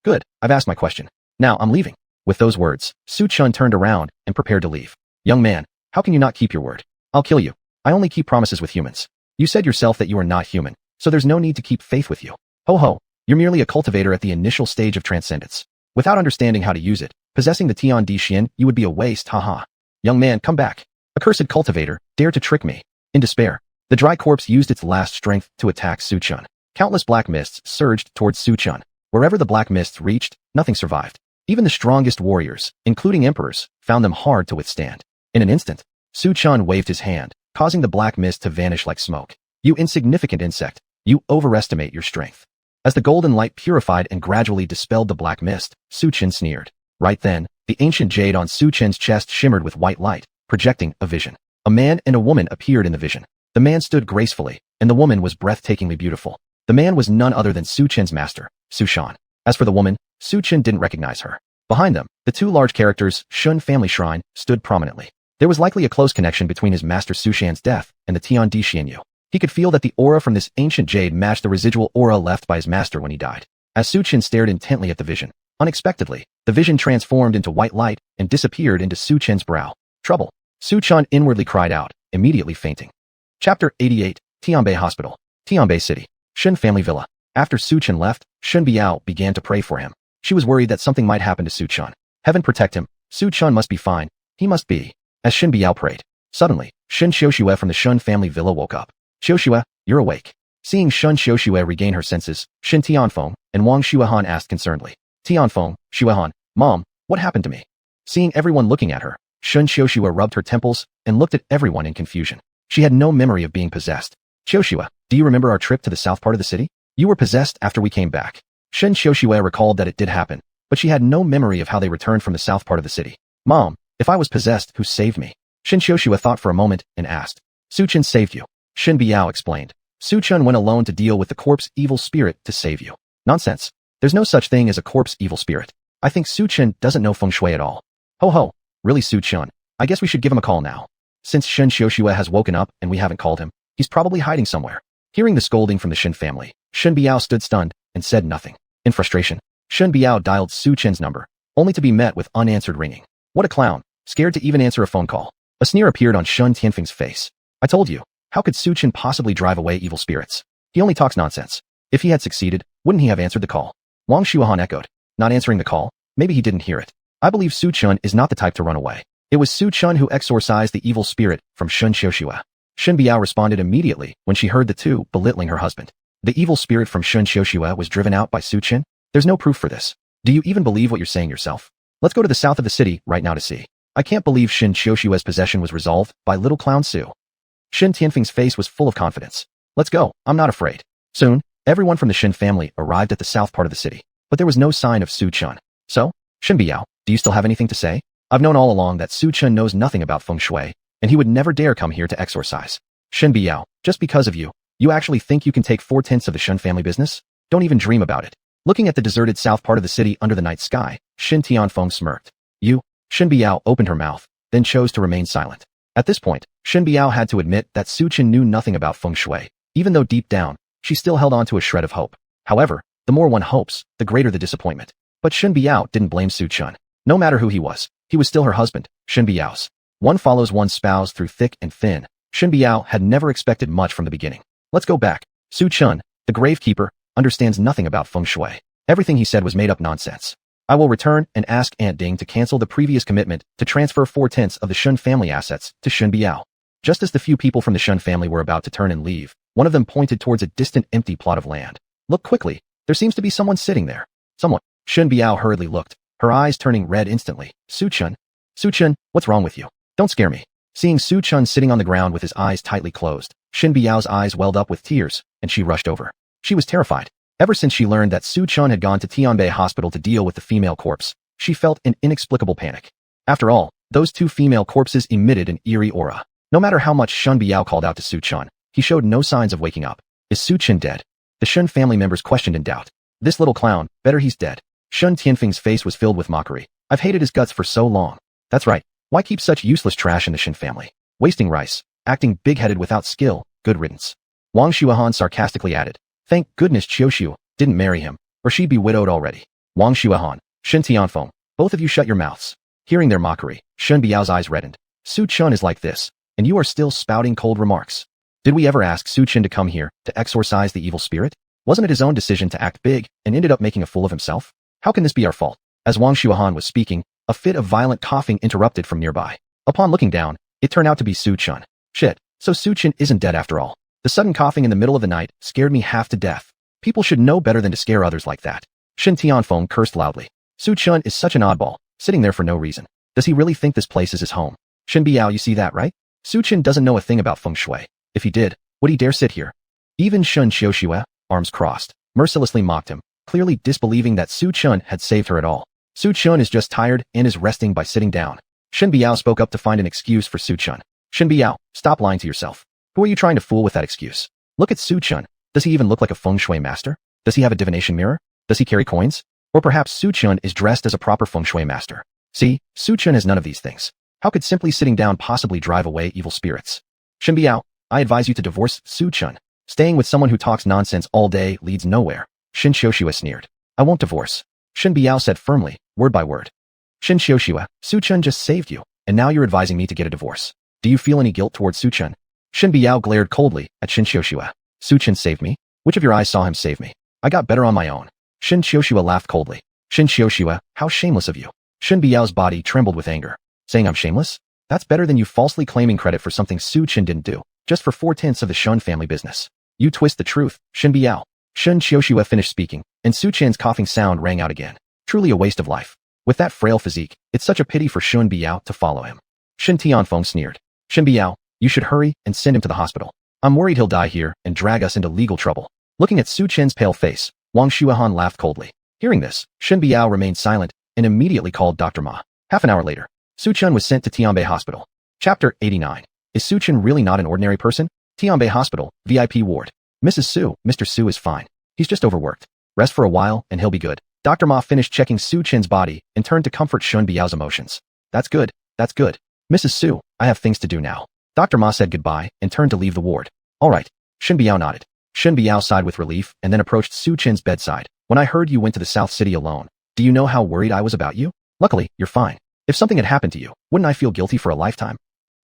Good, I've asked my question. Now I'm leaving. With those words, Su Chun turned around and prepared to leave. Young man, how can you not keep your word? I'll kill you. I only keep promises with humans. You said yourself that you are not human, so there's no need to keep faith with you. Ho ho, you're merely a cultivator at the initial stage of transcendence. Without understanding how to use it, possessing the Tian Di Xian, you would be a waste, haha. Young man, come back. Accursed cultivator, dare to trick me. In despair, the dry corpse used its last strength to attack Su Chun. Countless black mists surged towards Su Chun. Wherever the black mists reached, nothing survived. Even the strongest warriors, including emperors, found them hard to withstand. In an instant, Su Chun waved his hand, causing the black mist to vanish like smoke. You insignificant insect, you overestimate your strength. As the golden light purified and gradually dispelled the black mist, Su Chun sneered. Right then, the ancient jade on Su Chun's chest shimmered with white light, projecting a vision. A man and a woman appeared in the vision. The man stood gracefully, and the woman was breathtakingly beautiful. The man was none other than Su Chun's master, Su Shan. As for the woman, Su Chun didn't recognize her. Behind them, the two large characters, Shen family shrine, stood prominently. There was likely a close connection between his master Su Shan's death and the Tian Di Xianyu. He could feel that the aura from this ancient jade matched the residual aura left by his master when he died. As Su Chun stared intently at the vision, unexpectedly, the vision transformed into white light and disappeared into Su Chun's brow. Trouble. Su Chun inwardly cried out, immediately fainting. Chapter 88, Tianbei Hospital. Tianbei City. Shen family villa. After Su Chun left, Shen Biao began to pray for him. She was worried that something might happen to Su Chun. Heaven protect him. Su Chun must be fine. He must be. As Shen Biao prayed. Suddenly, Shen Xiuxue from the Shen family villa woke up. Xiuxue, you're awake. Seeing Shen Xiuxue regain her senses, Shen Tianfeng and Wang Xuanhuan asked concernedly. Tianfeng, Xuanhuan, Mom, what happened to me? Seeing everyone looking at her, Shen Xiuxue rubbed her temples and looked at everyone in confusion. She had no memory of being possessed. Xiuxue, do you remember our trip to the south part of the city? You were possessed after we came back. Shen Xiuxue recalled that it did happen, but she had no memory of how they returned from the south part of the city. Mom, if I was possessed, who saved me? Shen Xiuxue thought for a moment and asked. Su Chun saved you. Shen Biao explained. Su Chun went alone to deal with the corpse evil spirit to save you. Nonsense. There's no such thing as a corpse evil spirit. I think Su Chun doesn't know feng shui at all. Ho ho. Really, Su Chun? I guess we should give him a call now. Since Shen Xiuxue has woken up and we haven't called him, he's probably hiding somewhere. Hearing the scolding from the Shen family, Shen Biao stood stunned and said nothing. In frustration, Shen Biao dialed Su Chun's number, only to be met with unanswered ringing. What a clown, scared to even answer a phone call. A sneer appeared on Shen Tianfeng's face. I told you, how could Su Chun possibly drive away evil spirits? He only talks nonsense. If he had succeeded, wouldn't he have answered the call? Wang Xuanhuan echoed. Not answering the call? Maybe he didn't hear it. I believe Su Chun is not the type to run away. It was Su Chun who exorcised the evil spirit from Shen Xiuxue. Shen Biao responded immediately when she heard the two belittling her husband. The evil spirit from Shen Xiuxue was driven out by Su Chun? There's no proof for this. Do you even believe what you're saying yourself? Let's go to the south of the city right now to see. I can't believe Shen Xiuxue's possession was resolved by little clown Su. Shen Tianfeng's face was full of confidence. Let's go, I'm not afraid. Soon, Everyone from the Shen family arrived at the south part of the city, but there was no sign of Su Chun. So, Shen Biao, do you still have anything to say? I've known all along that Su Chun knows nothing about feng shui, and he would never dare come here to exorcise. Shen Biao, just because of you, you actually think you can take 4/10 of the Shen family business? Don't even dream about it. Looking at the deserted south part of the city under the night sky, Shen Tianfeng smirked. You? Shen Biao opened her mouth, then chose to remain silent. At this point, Shen Biao had to admit that Su Chun knew nothing about feng shui, even though deep down, she still held on to a shred of hope. However, the more one hopes, the greater the disappointment. But Shen Biao didn't blame Su Chun. No matter who he was still her husband, Shen Biao's. One follows one's spouse through thick and thin. Shen Biao had never expected much from the beginning. Let's go back. Su Chun, the gravekeeper, understands nothing about feng shui. Everything he said was made up nonsense. I will return and ask Aunt Ding to cancel the previous commitment to transfer 4/10 of the Shen family assets to Shen Biao. Just as the few people from the Shen family were about to turn and leave, one of them pointed towards a distant empty plot of land. Look quickly. There seems to be someone sitting there. Someone. Shen Biao hurriedly looked, her eyes turning red instantly. Su Chun? Su Chun, what's wrong with you? Don't scare me. Seeing Su Chun sitting on the ground with his eyes tightly closed, Shen Biao's eyes welled up with tears, and she rushed over. She was terrified. Ever since she learned that Su Chun had gone to Tianbei Hospital to deal with the female corpse, she felt an inexplicable panic. After all, those two female corpses emitted an eerie aura. No matter how much Shen Biao called out to Su Chun, he showed no signs of waking up. Is Su Chun dead? The Shen family members questioned in doubt. This little clown, better he's dead. Shen Tianfeng's face was filled with mockery. I've hated his guts for so long. That's right. Why keep such useless trash in the Shen family? Wasting rice, acting big-headed without skill, good riddance. Wang Xuanhuan sarcastically added. Thank goodness Qiuxiu didn't marry him, or she'd be widowed already. Wang Xuanhuan, Shen Tianfeng, both of you shut your mouths. Hearing their mockery, Shen Biao's eyes reddened. Su Chun is like this, and you are still spouting cold remarks. Did we ever ask Su Chun to come here to exorcise the evil spirit? Wasn't it his own decision to act big and ended up making a fool of himself? How can this be our fault? As Wang Xuanhuan was speaking, a fit of violent coughing interrupted from nearby. Upon looking down, it turned out to be Su Chun. Shit, so Su Chun isn't dead after all. The sudden coughing in the middle of the night scared me half to death. People should know better than to scare others like that. Shen Tianfeng cursed loudly. Su Chun is such an oddball, sitting there for no reason. Does he really think this place is his home? Shen Biao, you see that, right? Su Chun doesn't know a thing about feng shui. If he did, would he dare sit here? Even Shen Xiuxue, arms crossed, mercilessly mocked him, clearly disbelieving that Su Chun had saved her at all. Su Chun is just tired and is resting by sitting down. Shen Biao spoke up to find an excuse for Su Chun. Shen Biao, stop lying to yourself. Who are you trying to fool with that excuse? Look at Su Chun. Does he even look like a feng shui master? Does he have a divination mirror? Does he carry coins? Or perhaps Su Chun is dressed as a proper feng shui master. See, Su Chun has none of these things. How could simply sitting down possibly drive away evil spirits? Shen Biao, I advise you to divorce Su Chun. Staying with someone who talks nonsense all day leads nowhere. Shen Xiuxue sneered. I won't divorce. Shen Biao said firmly, word by word. Shen Xiuxue, Su Chun just saved you, and now you're advising me to get a divorce. Do you feel any guilt towards Su Chun? Shen Biao glared coldly at Shen Xiuxue. Su Chun saved me? Which of your eyes saw him save me? I got better on my own. Shen Xiuxue laughed coldly. Shen Xiuxue, how shameless of you. Shen Biao's body trembled with anger. Saying I'm shameless? That's better than you falsely claiming credit for something Su Chun didn't do, just for 4/10 of the Shen family business. You twist the truth, Shen Biao. Shen Xiuxue finished speaking, and Su Chun's coughing sound rang out again. Truly a waste of life. With that frail physique, it's such a pity for Shen Biao to follow him. Shen Tianfeng sneered. Shen Biao, you should hurry and send him to the hospital. I'm worried he'll die here and drag us into legal trouble. Looking at Su Chen's pale face, Wang Xuanhuan laughed coldly. Hearing this, Shen Biao remained silent and immediately called Dr. Ma. Half an hour later, Su Chun was sent to Tianbei Hospital. Chapter 89. Is Su Chun really not an ordinary person? Tianbei Hospital, VIP ward. Mrs. Su, Mr. Su is fine. He's just overworked. Rest for a while and he'll be good. Dr. Ma finished checking Su Chen's body and turned to comfort Shen Biao's emotions. That's good, that's good. Mrs. Su, I have things to do now. Dr. Ma said goodbye and turned to leave the ward. All right. Shen Biao nodded. Shen Biao sighed with relief and then approached Su Chen's bedside. When I heard you went to the South City alone, do you know how worried I was about you? Luckily, you're fine. If something had happened to you, wouldn't I feel guilty for a lifetime?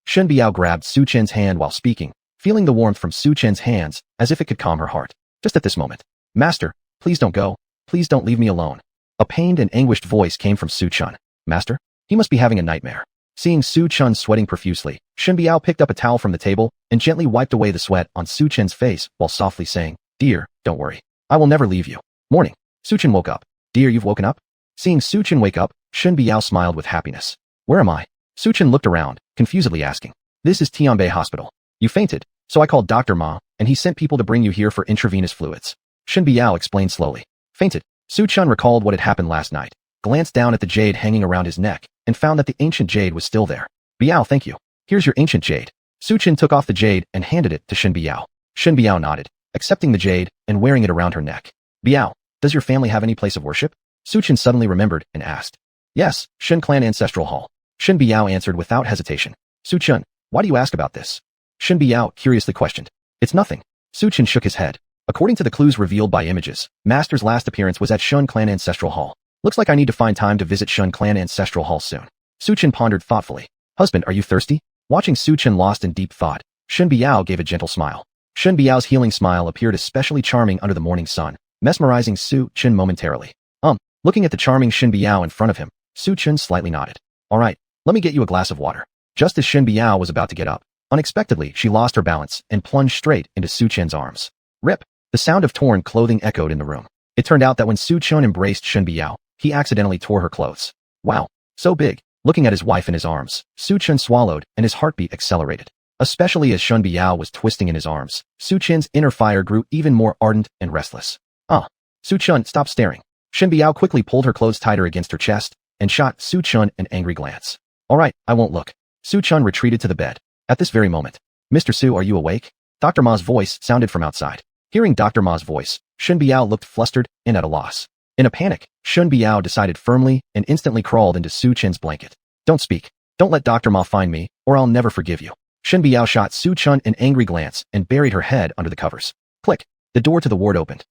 Shen Biao grabbed Su Chen's hand while speaking, feeling the warmth from Su Chen's hands as if it could calm her heart. Just at this moment. Master, please don't go. Please don't leave me alone. A pained and anguished voice came from Su Chun. Master? He must be having a nightmare. Seeing Su Chun sweating profusely, Shen Biao picked up a towel from the table and gently wiped away the sweat on Su Chen's face while softly saying, Dear, don't worry. I will never leave you. Morning. Su Chun woke up. Dear, you've woken up? Seeing Su Chun wake up, Shen Biao smiled with happiness. Where am I? Su Chun looked around, confusedly asking. This is Tianbei Hospital. You fainted, so I called Dr. Ma, and he sent people to bring you here for intravenous fluids. Shen Biao explained slowly. Fainted. Su Chun recalled what had happened last night, glanced down at the jade hanging around his neck, and found that the ancient jade was still there. Biao, thank you. Here's your ancient jade. Su Chun took off the jade and handed it to Shen Biao. Shen Biao nodded, accepting the jade and wearing it around her neck. Biao, does your family have any place of worship? Su Chun suddenly remembered and asked. Yes, Shen Clan Ancestral Hall. Shen Biao answered without hesitation. Su Chun, why do you ask about this? Shen Biao curiously questioned. It's nothing. Su Chun shook his head. According to the clues revealed by images, Master's last appearance was at Shen Clan Ancestral Hall. Looks like I need to find time to visit Shen Clan Ancestral Hall soon. Su Chun pondered thoughtfully. Husband, are you thirsty? Watching Su Chun lost in deep thought, Shen Biao gave a gentle smile. Shen Biao's healing smile appeared especially charming under the morning sun, mesmerizing Su Chun momentarily. Looking at the charming Shen Biao in front of him, Su Chun slightly nodded. All right, let me get you a glass of water. Just as Shen Biao was about to get up, unexpectedly she lost her balance and plunged straight into Su Chun's arms. Rip! The sound of torn clothing echoed in the room. It turned out that when Su Chun embraced Shen Biao, he accidentally tore her clothes. Wow, so big. Looking at his wife in his arms, Su Chun swallowed and his heartbeat accelerated. Especially as Shen Biao was twisting in his arms, Su Chun's inner fire grew even more ardent and restless. Su Chun, stop staring. Shen Biao quickly pulled her clothes tighter against her chest and shot Su Chun an angry glance. All right, I won't look. Su Chun retreated to the bed. At this very moment, Mr. Su, are you awake? Dr. Ma's voice sounded from outside. Hearing Dr. Ma's voice, Shen Biao looked flustered and at a loss. In a panic, Shen Biao decided firmly and instantly crawled into Su Chun's blanket. Don't speak. Don't let Dr. Ma find me, or I'll never forgive you. Shen Biao shot Su Chun an angry glance and buried her head under the covers. Click. The door to the ward opened.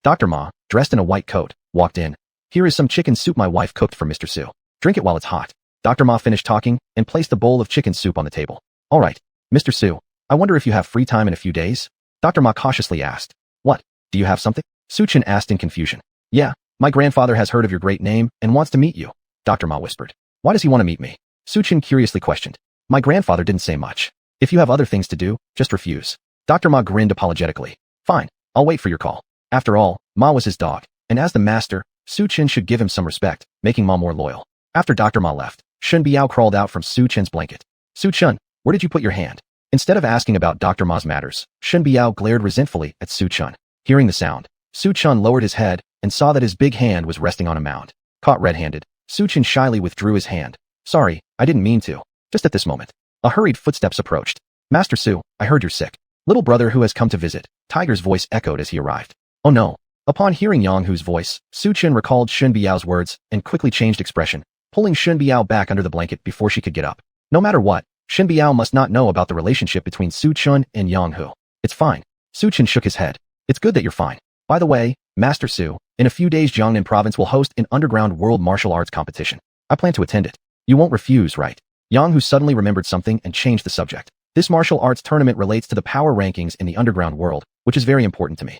Dr. Ma, dressed in a white coat, walked in. Here is some chicken soup my wife cooked for Mr. Su. Drink it while it's hot. Dr. Ma finished talking and placed a bowl of chicken soup on the table. All right, Mr. Su, I wonder if you have free time in a few days? Dr. Ma cautiously asked. What? Do you have something? Su Chun asked in confusion. Yeah, my grandfather has heard of your great name and wants to meet you, Dr. Ma whispered. Why does he want to meet me? Su Chun curiously questioned. My grandfather didn't say much. If you have other things to do, just refuse. Dr. Ma grinned apologetically. Fine, I'll wait for your call. After all, Ma was his dog, and as the master, Su Chun should give him some respect, making Ma more loyal. After Dr. Ma left, Shen Biao crawled out from Su Chun's blanket. Su Chun, where did you put your hand? Instead of asking about Dr. Ma's matters, Shen Biao glared resentfully at Su Chun. Hearing the sound, Su Chun lowered his head and saw that his big hand was resting on a mound. Caught red-handed, Su Chun shyly withdrew his hand. Sorry, I didn't mean to. Just at this moment, a hurried footsteps approached. Master Su, I heard you're sick. Little brother who has come to visit, Tiger's voice echoed as he arrived. Oh no. Upon hearing Yang Hu's voice, Su Chun recalled Shen Biao's words and quickly changed expression, pulling Shen Biao back under the blanket before she could get up. No matter what, Shen Biao must not know about the relationship between Su Chun and Yang Hu. It's fine. Su Chun shook his head. It's good that you're fine. By the way, Master Su, in a few days Jiangnan province will host an underground world martial arts competition. I plan to attend it. You won't refuse, right? Yang Hu suddenly remembered something and changed the subject. This martial arts tournament relates to the power rankings in the underground world, which is very important to me.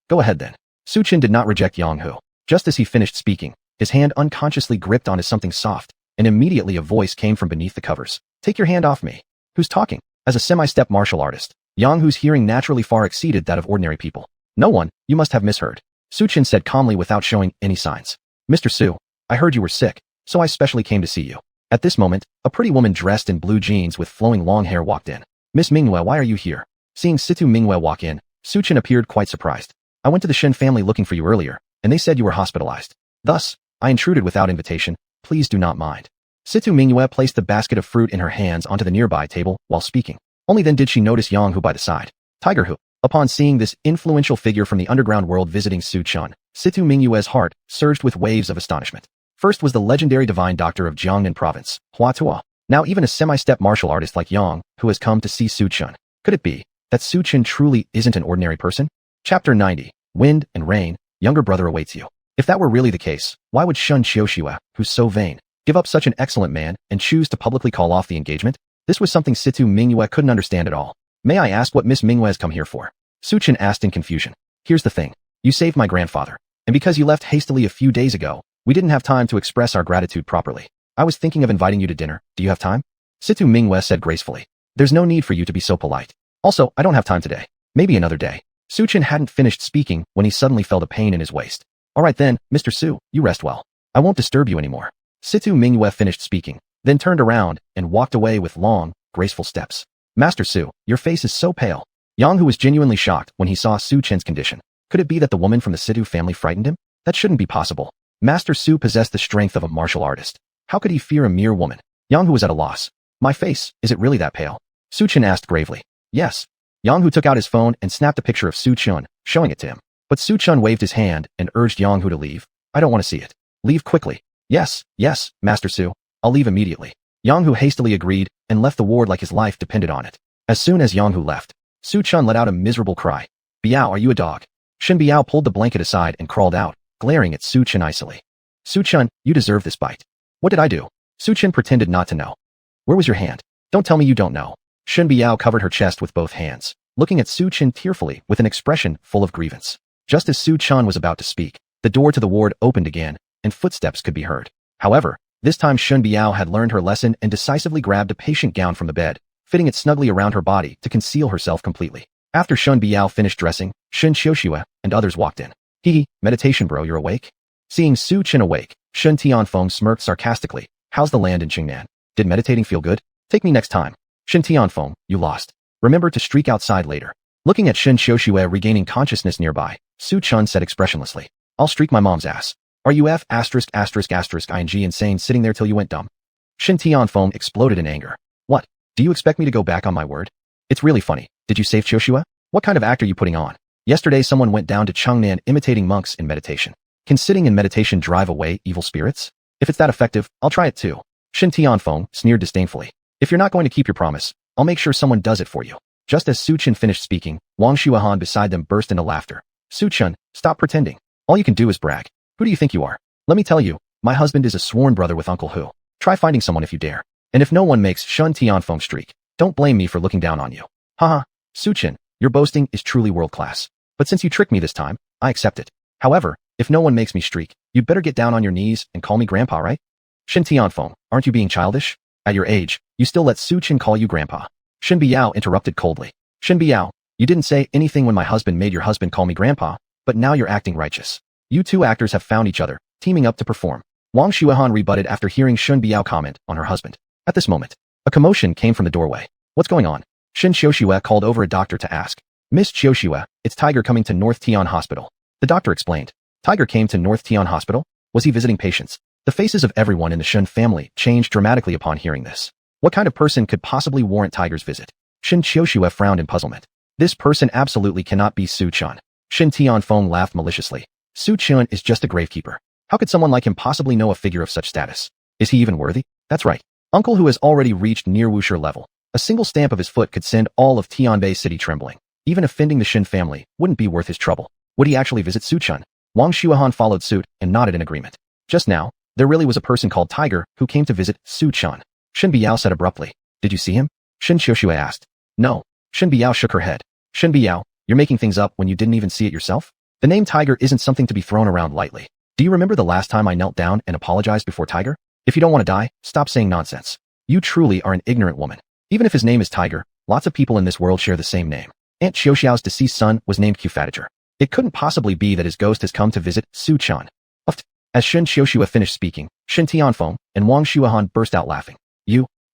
Go ahead then. Su Chun did not reject Yang Hu. Just as he finished speaking, his hand unconsciously gripped onto something soft, and immediately a voice came from beneath the covers. Take your hand off me. Who's talking? As a semi-step martial artist, Yang Hu's hearing naturally far exceeded that of ordinary people. No one, you must have misheard. Su Chun said calmly without showing any signs. Mr. Su, I heard you were sick, so I specially came to see you. At this moment, a pretty woman dressed in blue jeans with flowing long hair walked in. Miss Mingyue, why are you here? Seeing Situ Mingyue walk in, Su Chun appeared quite surprised. I went to the Shen family looking for you earlier, and they said you were hospitalized. Thus, I intruded without invitation. Please do not mind. Situ Mingyue placed the basket of fruit in her hands onto the nearby table while speaking. Only then did she notice Yang Hu by the side. Tiger Hu. Upon seeing this influential figure from the underground world visiting Su Chun, Situ Mingyue's heart surged with waves of astonishment. First was the legendary divine doctor of Jiangnan province, Hua Tua. Now even a semi-step martial artist like Yang, who has come to see Su Chun. Could it be that Su Chun truly isn't an ordinary person? Chapter 90. Wind and Rain, younger brother awaits you. If that were really the case, why would Shun Qiuxiue, who's so vain, give up such an excellent man and choose to publicly call off the engagement? This was something Situ Mingyue couldn't understand at all. May I ask what Miss Mingyue has come here for? Su Chun asked in confusion. Here's the thing. You saved my grandfather. And because you left hastily a few days ago, we didn't have time to express our gratitude properly. I was thinking of inviting you to dinner. Do you have time? Situ Mingyue said gracefully. There's no need for you to be so polite. Also, I don't have time today. Maybe another day. Su Chun hadn't finished speaking when he suddenly felt a pain in his waist. All right then, Mr. Su, you rest well. I won't disturb you anymore. Situ Mingyue finished speaking, then turned around and walked away with long, graceful steps. Master Su, your face is so pale. Yang Hu was genuinely shocked when he saw Su Chun's condition. Could it be that the woman from the Sidhu family frightened him? That shouldn't be possible. Master Su possessed the strength of a martial artist. How could he fear a mere woman? Yang Hu was at a loss. My face, is it really that pale? Su Chen asked gravely. Yes. Yang Hu took out his phone and snapped a picture of Su Chen, showing it to him. But Su Chen waved his hand and urged Yang Hu to leave. I don't want to see it. Leave quickly. Yes, Master Su. I'll leave immediately. Yang Hu hastily agreed and left the ward like his life depended on it. As soon as Yang Hu left, Su Chen let out a miserable cry. Biao, are you a dog? Shen Biao pulled the blanket aside and crawled out, glaring at Su Chen icily. Su Chen, you deserve this bite. What did I do? Su Chen pretended not to know. Where was your hand? Don't tell me you don't know. Shen Biao covered her chest with both hands, looking at Su Chen tearfully with an expression full of grievance. Just as Su Chen was about to speak, the door to the ward opened again, and footsteps could be heard. However, this time Shen Biao had learned her lesson and decisively grabbed a patient gown from the bed, fitting it snugly around her body to conceal herself completely. After Shen Biao finished dressing, Shen Xiuxue and others walked in. Meditation bro, you're awake? Seeing Su Chen awake, Shen Tianfeng smirked sarcastically. How's the land in Qingnan? Did meditating feel good? Take me next time. Shen Tianfeng, you lost. Remember to streak outside later. Looking at Shen Xiuxue regaining consciousness nearby, Su Chen said expressionlessly. I'll streak my mom's ass. Are you *****ing insane sitting there till you went dumb? Shen Tianfeng exploded in anger. What? Do you expect me to go back on my word? It's really funny. Did you save Xiuxue? What kind of act are you putting on? Yesterday someone went down to Changnan imitating monks in meditation. Can sitting in meditation drive away evil spirits? If it's that effective, I'll try it too. Shen Tianfeng sneered disdainfully. If you're not going to keep your promise, I'll make sure someone does it for you. Just as Su Chen finished speaking, Wang Xuanhuan beside them burst into laughter. Su Chen, stop pretending. All you can do is brag. Who do you think you are? Let me tell you, my husband is a sworn brother with Uncle Hu. Try finding someone if you dare. And if no one makes Shen Tianfeng streak, don't blame me for looking down on you. Haha, Su Chen, your boasting is truly world class. But since you tricked me this time, I accept it. However, if no one makes me streak, you'd better get down on your knees and call me grandpa, right? Shen Tianfeng, aren't you being childish? At your age, you still let Su Chen call you grandpa. Shen Biao interrupted coldly. Shen Biao, you didn't say anything when my husband made your husband call me grandpa, but now you're acting righteous. You two actors have found each other, teaming up to perform. Wang Xuanhuan rebutted after hearing Shen Biao comment on her husband. At this moment, a commotion came from the doorway. What's going on? Shen Xiuxue called over a doctor to ask. Miss Xiuxue, it's Tiger coming to North Tian Hospital. The doctor explained. Tiger came to North Tian Hospital? Was he visiting patients? The faces of everyone in the Shen family changed dramatically upon hearing this. What kind of person could possibly warrant Tiger's visit? Shen Xiuxue frowned in puzzlement. This person absolutely cannot be Su Chen. Shen Tianfeng laughed maliciously. Su Chen is just a gravekeeper. How could someone like him possibly know a figure of such status? Is he even worthy? That's right. Uncle Hu has already reached near Wuxia level. A single stamp of his foot could send all of Tianbei City trembling. Even offending the Shen family wouldn't be worth his trouble. Would he actually visit Su Chen? Wang Xuanhuan followed suit and nodded in agreement. Just now, there really was a person called Tiger who came to visit Su Chen. Shen Biao said abruptly. Did you see him? Shen Xiuxue asked. No. Shen Biao shook her head. Shen Biao, you're making things up when you didn't even see it yourself? The name Tiger isn't something to be thrown around lightly. Do you remember the last time I knelt down and apologized before Tiger? If you don't want to die, stop saying nonsense. You truly are an ignorant woman. Even if his name is Tiger, lots of people in this world share the same name. Aunt Xiuxiao's deceased son was named Qfatiger. It couldn't possibly be that his ghost has come to visit Su Chen. As Shen Xiuxue finished speaking, Shen Tianfeng and Wang Xuanhuan burst out laughing.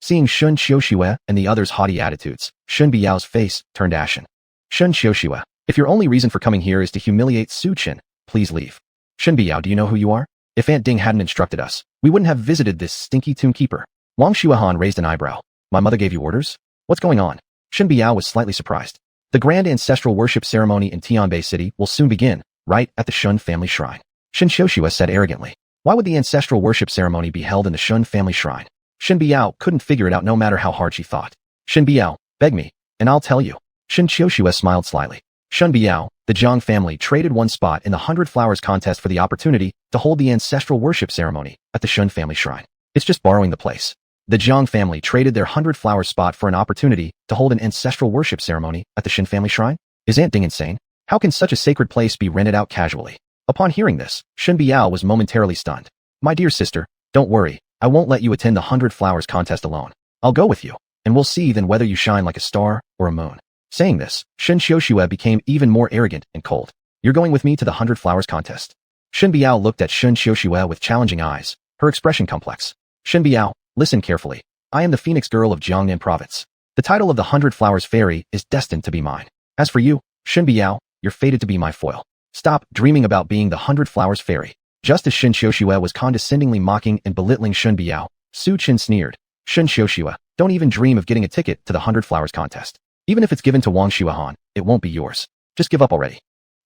Seeing Shen Xiuxue and the others' haughty attitudes, Shen Biao's face turned ashen. Shen Xiuxue, if your only reason for coming here is to humiliate Su Chen, please leave. Shen Biao, do you know who you are? If Aunt Ding hadn't instructed us, we wouldn't have visited this stinky tomb keeper. Wang Xuanhuan raised an eyebrow. My mother gave you orders? What's going on? Shen Biao was slightly surprised. The grand ancestral worship ceremony in Tianbei City will soon begin, right at the Shen family shrine. Shen Xiuxue said arrogantly. Why would the ancestral worship ceremony be held in the Shen family shrine? Shen Biao couldn't figure it out no matter how hard she thought. Shen Biao, beg me, and I'll tell you. Shen Xiuxue smiled slyly. Shen Biao, the Jiang family traded one spot in the 100 Flowers contest for the opportunity to hold the ancestral worship ceremony at the Shen family shrine. It's just borrowing the place. The Jiang family traded their 100 Flowers spot for an opportunity to hold an ancestral worship ceremony at the Shen family shrine? Is Aunt Ding insane? How can such a sacred place be rented out casually? Upon hearing this, Shen Biao was momentarily stunned. My dear sister, don't worry, I won't let you attend the 100 Flowers contest alone. I'll go with you, and we'll see then whether you shine like a star or a moon. Saying this, Shen Xiuxue became even more arrogant and cold. You're going with me to the 100 Flowers contest? Shen Biao looked at Shen Xiuxue with challenging eyes, her expression complex. Shen Biao, listen carefully. I am the Phoenix Girl of Jiangnan Province. The title of the 100 Flowers Fairy is destined to be mine. As for you, Shen Biao, you're fated to be my foil. Stop dreaming about being the 100 Flowers Fairy. Just as Shen Xiuxue was condescendingly mocking and belittling Shen Biao, Su Chen sneered. Shen Xiuxue, don't even dream of getting a ticket to the 100 Flowers contest. Even if it's given to Wang Xuanhuan, it won't be yours. Just give up already.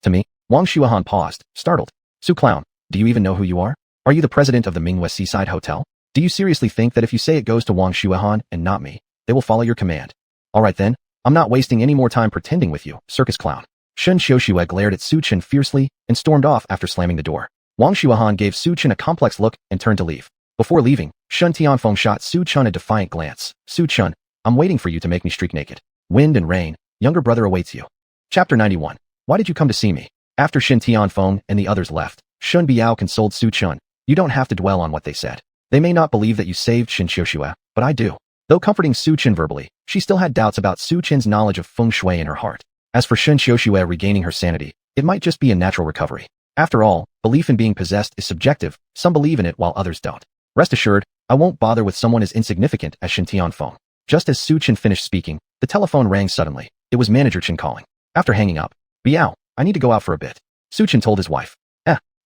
To me, Wang Xuanhuan paused, startled. Su Clown, do you even know who you are? Are you the president of the Minghua Seaside Hotel? Do you seriously think that if you say it goes to Wang Xuanhuan and not me, they will follow your command? Alright then, I'm not wasting any more time pretending with you, circus clown. Shen Xiuxue glared at Su Chen fiercely and stormed off after slamming the door. Wang Xuanhuan gave Su Chen a complex look and turned to leave. Before leaving, Shen Tianfeng shot Su Chen a defiant glance. Su Chen, I'm waiting for you to make me streak naked. Wind and rain, younger brother awaits you. Chapter 91. Why did you come to see me? After Shen Tianfeng and the others left, Shen Biao consoled Su Chen. You don't have to dwell on what they said. They may not believe that you saved Shen Xiuxue, but I do. Though comforting Su Chen verbally, she still had doubts about Su Chen's knowledge of feng shui in her heart. As for Shen Xiuxue regaining her sanity, it might just be a natural recovery. After all, belief in being possessed is subjective, some believe in it while others don't. Rest assured, I won't bother with someone as insignificant as Shen Tianfeng. Just as Su Chen finished speaking, the telephone rang suddenly. It was Manager Chen calling. After hanging up, Biao, I need to go out for a bit. Su Chen told his wife.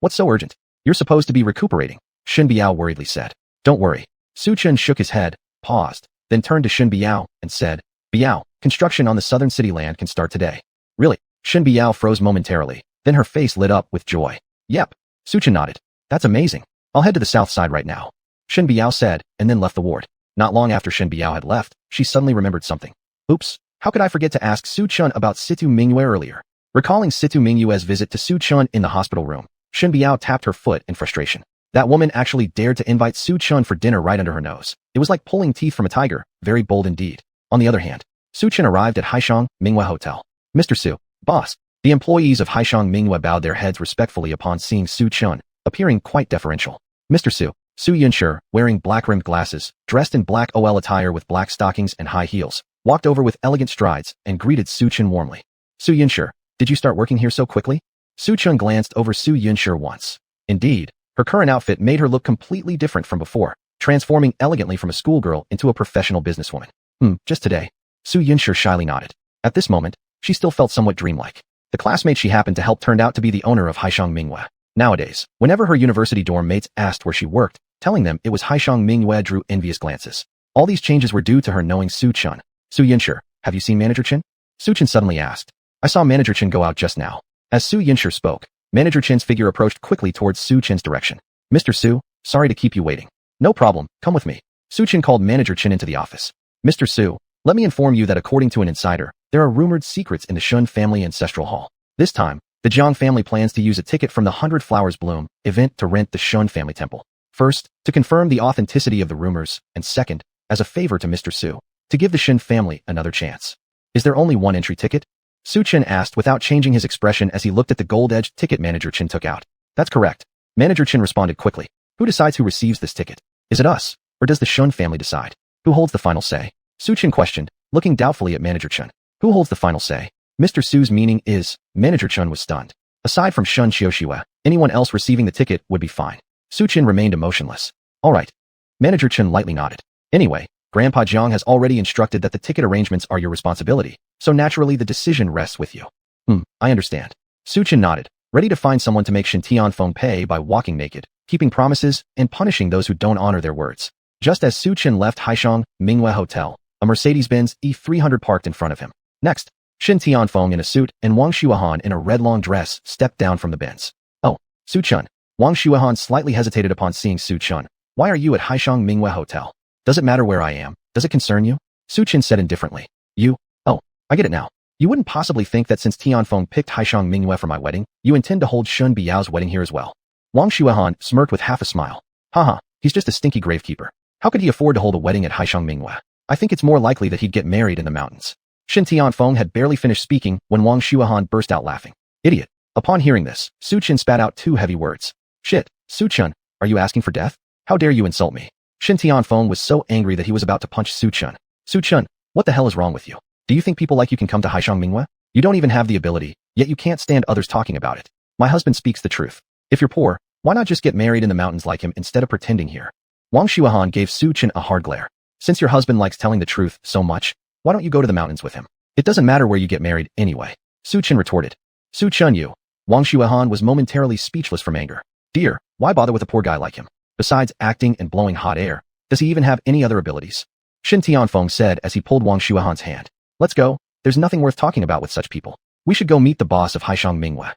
What's so urgent? You're supposed to be recuperating, Shen Biao worriedly said. Don't worry. Su Chen shook his head, paused, then turned to Shen Biao and said, Biao, construction on the southern city land can start today. Really? Shen Biao froze momentarily, then her face lit up with joy. Yep. Su Chen nodded. That's amazing. I'll head to the south side right now. Shen Biao said, and then left the ward. Not long after Shen Biao had left, she suddenly remembered something. Oops, how could I forget to ask Su Chen about Situ Mingyue earlier? Recalling Situ Mingyue's visit to Su Chen in the hospital room, Shen Biao tapped her foot in frustration. That woman actually dared to invite Su Chen for dinner right under her nose. It was like pulling teeth from a tiger, very bold indeed. On the other hand, Su Chen arrived at Haishang Minghua Hotel. Mr. Su, boss. The employees of Haishang Minghua bowed their heads respectfully upon seeing Su Chen, appearing quite deferential. Mr. Su, Su Yunshi, wearing black-rimmed glasses, dressed in black OL attire with black stockings and high heels, walked over with elegant strides and greeted Su Chen warmly. Su Yunshi, did you start working here so quickly? Su Chen glanced over Su Yunshi once. Indeed, her current outfit made her look completely different from before, transforming elegantly from a schoolgirl into a professional businesswoman. Just today. Su Yunshi shyly nodded. At this moment, she still felt somewhat dreamlike. The classmate she happened to help turned out to be the owner of Haishang Minghua. Nowadays, whenever her university dorm mates asked where she worked, telling them it was Haishang Minghua drew envious glances. All these changes were due to her knowing Su Chen. Su Yunshi, have you seen Manager Chen? Su Chen suddenly asked. I saw Manager Chen go out just now. As Su Yunshi spoke, Manager Chen's figure approached quickly towards Su Chen's direction. Mr. Su, sorry to keep you waiting. No problem, come with me. Su Chen called Manager Chen into the office. Mr. Su, let me inform you that according to an insider, there are rumored secrets in the Shen family ancestral hall. This time, the Jiang family plans to use a ticket from the 100 Flowers Bloom event to rent the Shen family temple. First, to confirm the authenticity of the rumors, and second, as a favor to Mr. Su, to give the Shen family another chance. Is there only one entry ticket? Su Chen asked without changing his expression as he looked at the gold-edged ticket Manager Chen took out. That's correct. Manager Chen responded quickly. Who decides who receives this ticket? Is it us, or does the Shen family decide? Who holds the final say? Su Chen questioned, looking doubtfully at Manager Chen. Who holds the final say? Mr. Su's meaning is, Manager Chen was stunned. Aside from Shen Xiuxue, anyone else receiving the ticket would be fine. Su Chen remained emotionless. All right. Manager Chen lightly nodded. Anyway, Grandpa Jiang has already instructed that the ticket arrangements are your responsibility, so naturally the decision rests with you. I understand. Su Chen nodded, ready to find someone to make Shen Tianfeng pay by walking naked, keeping promises, and punishing those who don't honor their words. Just as Su Chen left Haishang Minghua Hotel, a Mercedes-Benz E300 parked in front of him. Next, Shen Tianfeng in a suit and Wang Xuanhuan in a red long dress stepped down from the Benz. Oh, Su Chen. Wang Xuanhuan slightly hesitated upon seeing Su Chen. Why are you at Haishang Minghua Hotel? Does it matter where I am? Does it concern you? Su Chen said indifferently. Oh, I get it now. You wouldn't possibly think that since Tianfeng picked Haishang Minghua for my wedding, you intend to hold Shen Biao's wedding here as well. Wang Xuanhuan smirked with half a smile. Haha, he's just a stinky gravekeeper. How could he afford to hold a wedding at Haishang Minghua? I think it's more likely that he'd get married in the mountains. Shen Tianfeng had barely finished speaking when Wang Xuanhuan burst out laughing. Idiot. Upon hearing this, Su Chen spat out two heavy words. Shit, Su Chen, are you asking for death? How dare you insult me? Shen Tianfeng was so angry that he was about to punch Su Chen. Su Chen, what the hell is wrong with you? Do you think people like you can come to Haishang Minghua? You don't even have the ability, yet you can't stand others talking about it. My husband speaks the truth. If you're poor, why not just get married in the mountains like him instead of pretending here? Wang Xuanhuan gave Su Chen a hard glare. Since your husband likes telling the truth so much, why don't you go to the mountains with him? It doesn't matter where you get married anyway. Su Chen retorted. Su Chen, you. Wang Xuanhuan was momentarily speechless from anger. Dear, why bother with a poor guy like him? Besides acting and blowing hot air, does he even have any other abilities? Shen Tianfeng said as he pulled Wang Xuanhuan's hand. Let's go. There's nothing worth talking about with such people. We should go meet the boss of Haishang Mingwe.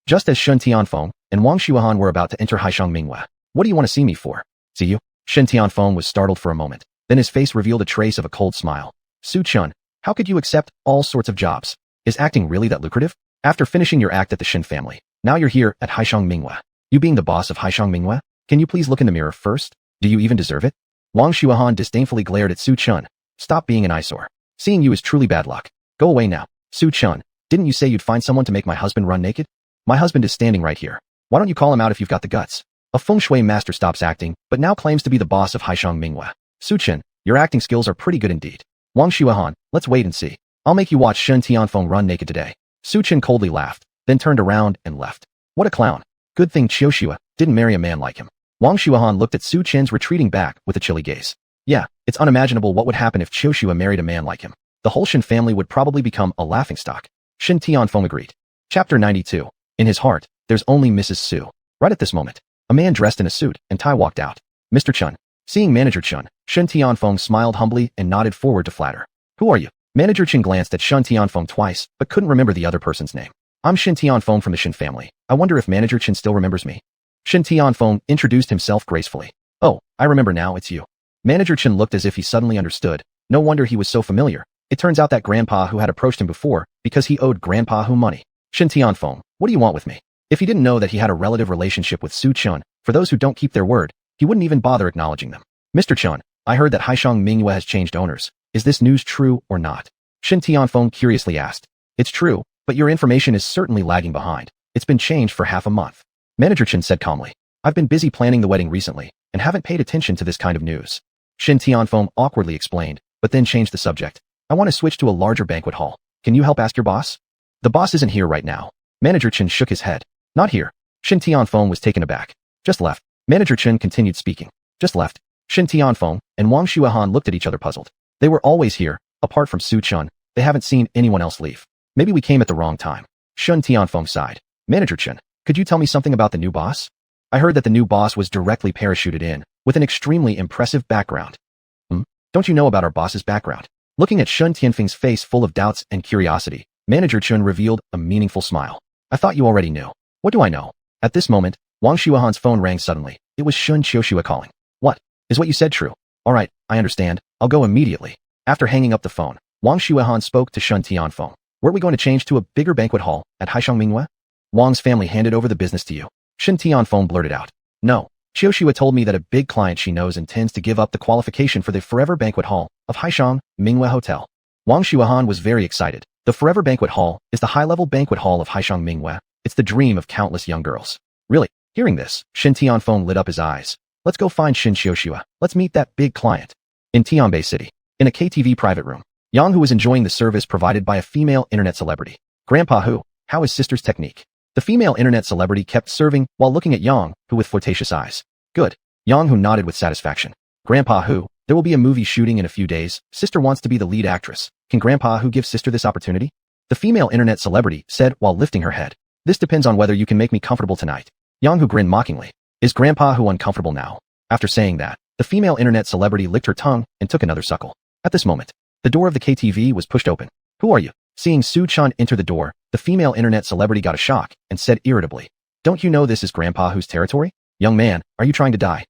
Just as Shen Tianfeng and Wang Xuanhuan were about to enter Haishang Mingwe. What do you want to see me for? See you? Shen Tianfeng was startled for a moment. Then his face revealed a trace of a cold smile. Su Chun, how could you accept all sorts of jobs? Is acting really that lucrative? After finishing your act at the Shen family, now you're here at Haishang Mingwe. You being the boss of Haishang Mingwe? Can you please look in the mirror first? Do you even deserve it? Wang Xuanhuan disdainfully glared at Su Chun. Stop being an eyesore. Seeing you is truly bad luck. Go away now. Su Chun, didn't you say you'd find someone to make my husband run naked? My husband is standing right here. Why don't you call him out if you've got the guts? A feng shui master stops acting, but now claims to be the boss of Haishang Mingwe. Su Chun, your acting skills are pretty good indeed. Wang Xuanhuan, let's wait and see. I'll make you watch Shen Tianfeng run naked today. Su Chun coldly laughed, then turned around and left. What a clown. Good thing Qiushua didn't marry a man like him. Wang Xuanhuan looked at Su Chen's retreating back with a chilly gaze. Yeah, it's unimaginable what would happen if Qiushua married a man like him. The whole Shen family would probably become a laughingstock. Shen Tianfeng agreed. Chapter 92. In his heart, there's only Mrs. Su. Right at this moment, a man dressed in a suit and tie walked out. Mr. Chun. Seeing Manager Chun, Shen Tianfeng smiled humbly and nodded forward to flatter. Who are you? Manager Chun glanced at Shen Tianfeng twice, but couldn't remember the other person's name. I'm Shen Tianfeng from the Shen family. I wonder if Manager Chun still remembers me. Shen Tianfeng introduced himself gracefully. Oh, I remember now, it's you. Manager Chun looked as if he suddenly understood. No wonder he was so familiar. It turns out that Grandpa Hu had approached him before because he owed Grandpa Hu money. Shen Tianfeng, what do you want with me? If he didn't know that he had a relative relationship with Su Chun, for those who don't keep their word, he wouldn't even bother acknowledging them. Mr. Chun, I heard that Haishang Mingwe has changed owners. Is this news true or not? Shen Tianfeng curiously asked. It's true, but your information is certainly lagging behind. It's been changed for half a month. Manager Chen said calmly. I've been busy planning the wedding recently, and haven't paid attention to this kind of news. Shen Tianfeng awkwardly explained, but then changed the subject. I want to switch to a larger banquet hall. Can you help ask your boss? The boss isn't here right now. Manager Chen shook his head. Not here. Shen Tianfeng was taken aback. Just left. Manager Chen continued speaking. Just left. Shen Tianfeng and Wang Xuanhuan looked at each other puzzled. They were always here, apart from Su Chun. They haven't seen anyone else leave. Maybe we came at the wrong time. Shen Tianfeng sighed. Manager Chen, could you tell me something about the new boss? I heard that the new boss was directly parachuted in, with an extremely impressive background. Don't you know about our boss's background? Looking at Shen Tianfeng's face full of doubts and curiosity, Manager Chen revealed a meaningful smile. I thought you already knew. What do I know? At this moment, Wang Xuanhuan's phone rang suddenly. It was Shen Qiushua calling. What? Is what you said true? All right, I understand. I'll go immediately. After hanging up the phone, Wang Xuanhuan spoke to Shen Tianfeng. Weren't we going to change to a bigger banquet hall at Haishang Mingwe? Wang's family handed over the business to you. Shen Tianfeng blurted out. No. Qiushua told me that a big client she knows intends to give up the qualification for the Forever Banquet Hall of Haishang Mingwe Hotel. Wang Xuanhuan was very excited. The Forever Banquet Hall is the high-level banquet hall of Haishang Mingwe. It's the dream of countless young girls. Really? Hearing this, Shen Tianfeng lit up his eyes. Let's go find Shen Qiushua. Let's meet that big client. In Tianbei City, in a KTV private room, Yang Hu was enjoying the service provided by a female internet celebrity. Grandpa Hu, how is sister's technique? The female internet celebrity kept serving while looking at Yang Hu with flirtatious eyes. Good. Yang Hu nodded with satisfaction. Grandpa Hu, there will be a movie shooting in a few days. Sister wants to be the lead actress. Can Grandpa Hu give sister this opportunity? The female internet celebrity said while lifting her head. This depends on whether you can make me comfortable tonight. Yang Hu grinned mockingly. Is Grandpa Hu uncomfortable now? After saying that, the female internet celebrity licked her tongue and took another suckle. At this moment, the door of the KTV was pushed open. Who are you? Seeing Su Chun enter the door, the female internet celebrity got a shock and said irritably, Don't you know this is Grandpa Hu's territory? Young man, are you trying to die?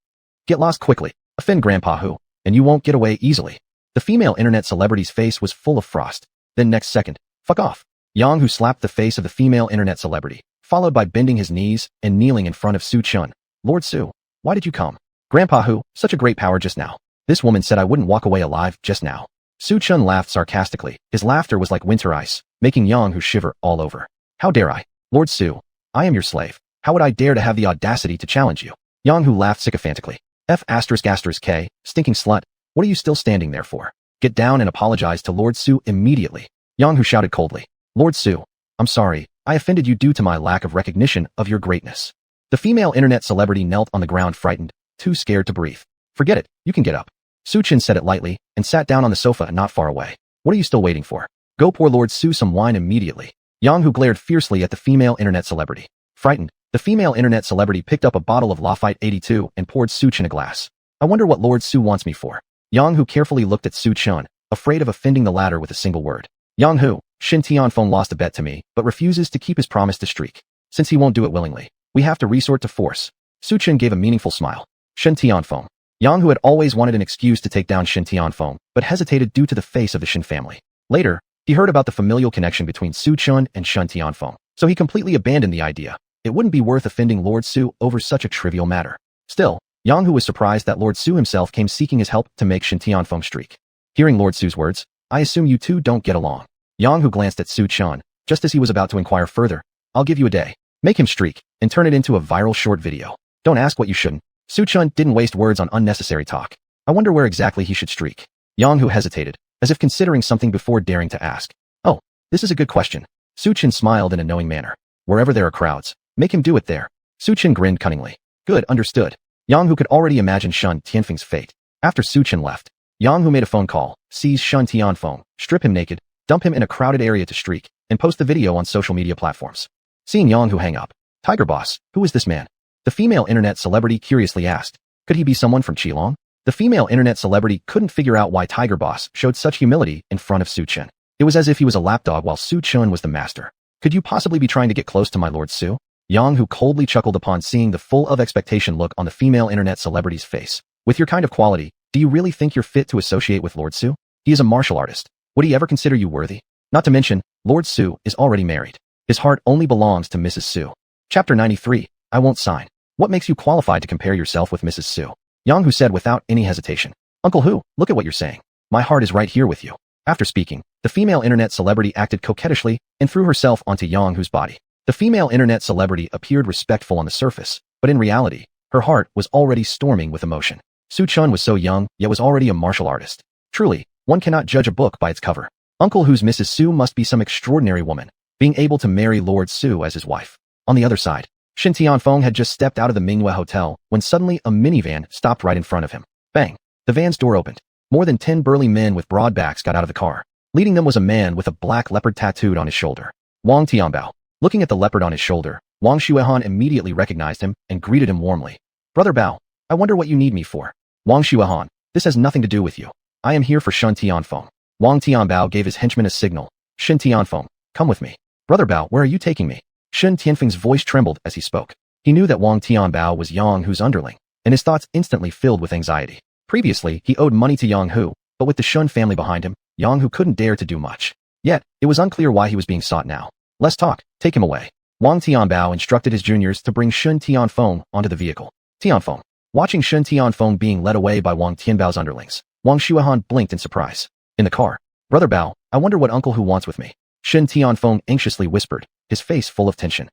Get lost quickly, offend Grandpa Hu, and you won't get away easily. The female internet celebrity's face was full of frost. Then next second, fuck off. Yang Hu slapped the face of the female internet celebrity, followed by bending his knees and kneeling in front of Su Chun. Lord Su, why did you come? Grandpa Hu, such a great power just now. This woman said I wouldn't walk away alive just now. Su Chun laughed sarcastically. His laughter was like winter ice, making Yang Hu shiver all over. How dare I? Lord Su, I am your slave. How would I dare to have the audacity to challenge you? Yang Hu laughed sycophantically. K, stinking slut. What are you still standing there for? Get down and apologize to Lord Su immediately. Yang Hu shouted coldly. Lord Su, I'm sorry. I offended you due to my lack of recognition of your greatness. The female internet celebrity knelt on the ground frightened, too scared to breathe. Forget it, you can get up. Su Chin said it lightly and sat down on the sofa not far away. What are you still waiting for? Go pour Lord Su some wine immediately. Yang Hu glared fiercely at the female internet celebrity. Frightened, the female internet celebrity picked up a bottle of Lafite 82 and poured Such in a glass. I wonder what Lord Su wants me for. Yang Hu carefully looked at Su Chun, afraid of offending the latter with a single word. Yang Hu, Shen Tianfeng lost a bet to me, but refuses to keep his promise to streak. Since he won't do it willingly, we have to resort to force. Su Chen gave a meaningful smile. Shen Tianfeng. Yang Hu had always wanted an excuse to take down Shen Tianfeng, but hesitated due to the face of the Shen family. Later, he heard about the familial connection between Su Chun and Shen Tianfeng, so he completely abandoned the idea. It wouldn't be worth offending Lord Su over such a trivial matter. Still, Yang Hu was surprised that Lord Su himself came seeking his help to make Shen Tianfeng streak. Hearing Lord Su's words, I assume you two don't get along. Yang Hu glanced at Su Chun, just as he was about to inquire further. I'll give you a day. Make him streak, and turn it into a viral short video. Don't ask what you shouldn't. Su Chun didn't waste words on unnecessary talk. I wonder where exactly he should streak. Yang Hu hesitated, as if considering something before daring to ask. Oh, this is a good question. Su Chen smiled in a knowing manner. Wherever there are crowds, make him do it there. Su Chen grinned cunningly. Good, understood. Yang Hu could already imagine Shen Tianfeng's fate. After Su Chen left, Yang Hu made a phone call, seize Shen Tianfeng, strip him naked, dump him in a crowded area to streak, and post the video on social media platforms. Seeing Yang Hu hang up, Tiger Boss, who is this man? The female internet celebrity curiously asked. Could he be someone from Qilong? The female internet celebrity couldn't figure out why Tiger Boss showed such humility in front of Su Chen. It was as if he was a lapdog while Su Chen was the master. Could you possibly be trying to get close to my Lord Su? Yang Hu coldly chuckled upon seeing the full of expectation look on the female internet celebrity's face. With your kind of quality, do you really think you're fit to associate with Lord Su? He is a martial artist. Would he ever consider you worthy? Not to mention, Lord Su is already married. His heart only belongs to Mrs. Su. Chapter 93, I won't sign. What makes you qualified to compare yourself with Mrs. Su? Yang Hu said without any hesitation. Uncle Hu, look at what you're saying. My heart is right here with you. After speaking, the female internet celebrity acted coquettishly and threw herself onto Yang Hu's body. The female internet celebrity appeared respectful on the surface, but in reality, her heart was already storming with emotion. Su Chun was so young, yet was already a martial artist. Truly, one cannot judge a book by its cover. Uncle Hu's Mrs. Su must be some extraordinary woman, being able to marry Lord Su as his wife. On the other side, Shen Tianfeng had just stepped out of the Mingyue Hotel when suddenly a minivan stopped right in front of him. Bang! The van's door opened. More than 10 burly men with broad backs got out of the car. Leading them was a man with a black leopard tattooed on his shoulder. Wang Tianbao. Looking at the leopard on his shoulder, Wang Xuanhuan immediately recognized him and greeted him warmly. Brother Bao, I wonder what you need me for. Wang Xuanhuan, this has nothing to do with you. I am here for Shen Tianfeng. Wang Tianbao gave his henchman a signal. Shen Tianfeng, come with me. Brother Bao, where are you taking me? Shen Tianfeng's voice trembled as he spoke. He knew that Wang Tianbao was Yang Hu's underling, and his thoughts instantly filled with anxiety. Previously, he owed money to Yang Hu, but with the Shen family behind him, Yang Hu couldn't dare to do much. Yet, it was unclear why he was being sought now. Less talk, take him away. Wang Tianbao instructed his juniors to bring Shen Tianfeng onto the vehicle. Tianfeng. Watching Shen Tianfeng being led away by Wang Tianbao's underlings, Wang Xuanhuan blinked in surprise. In the car, Brother Bao, I wonder what Uncle Hu wants with me. Shen Tianfeng anxiously whispered, his face full of tension.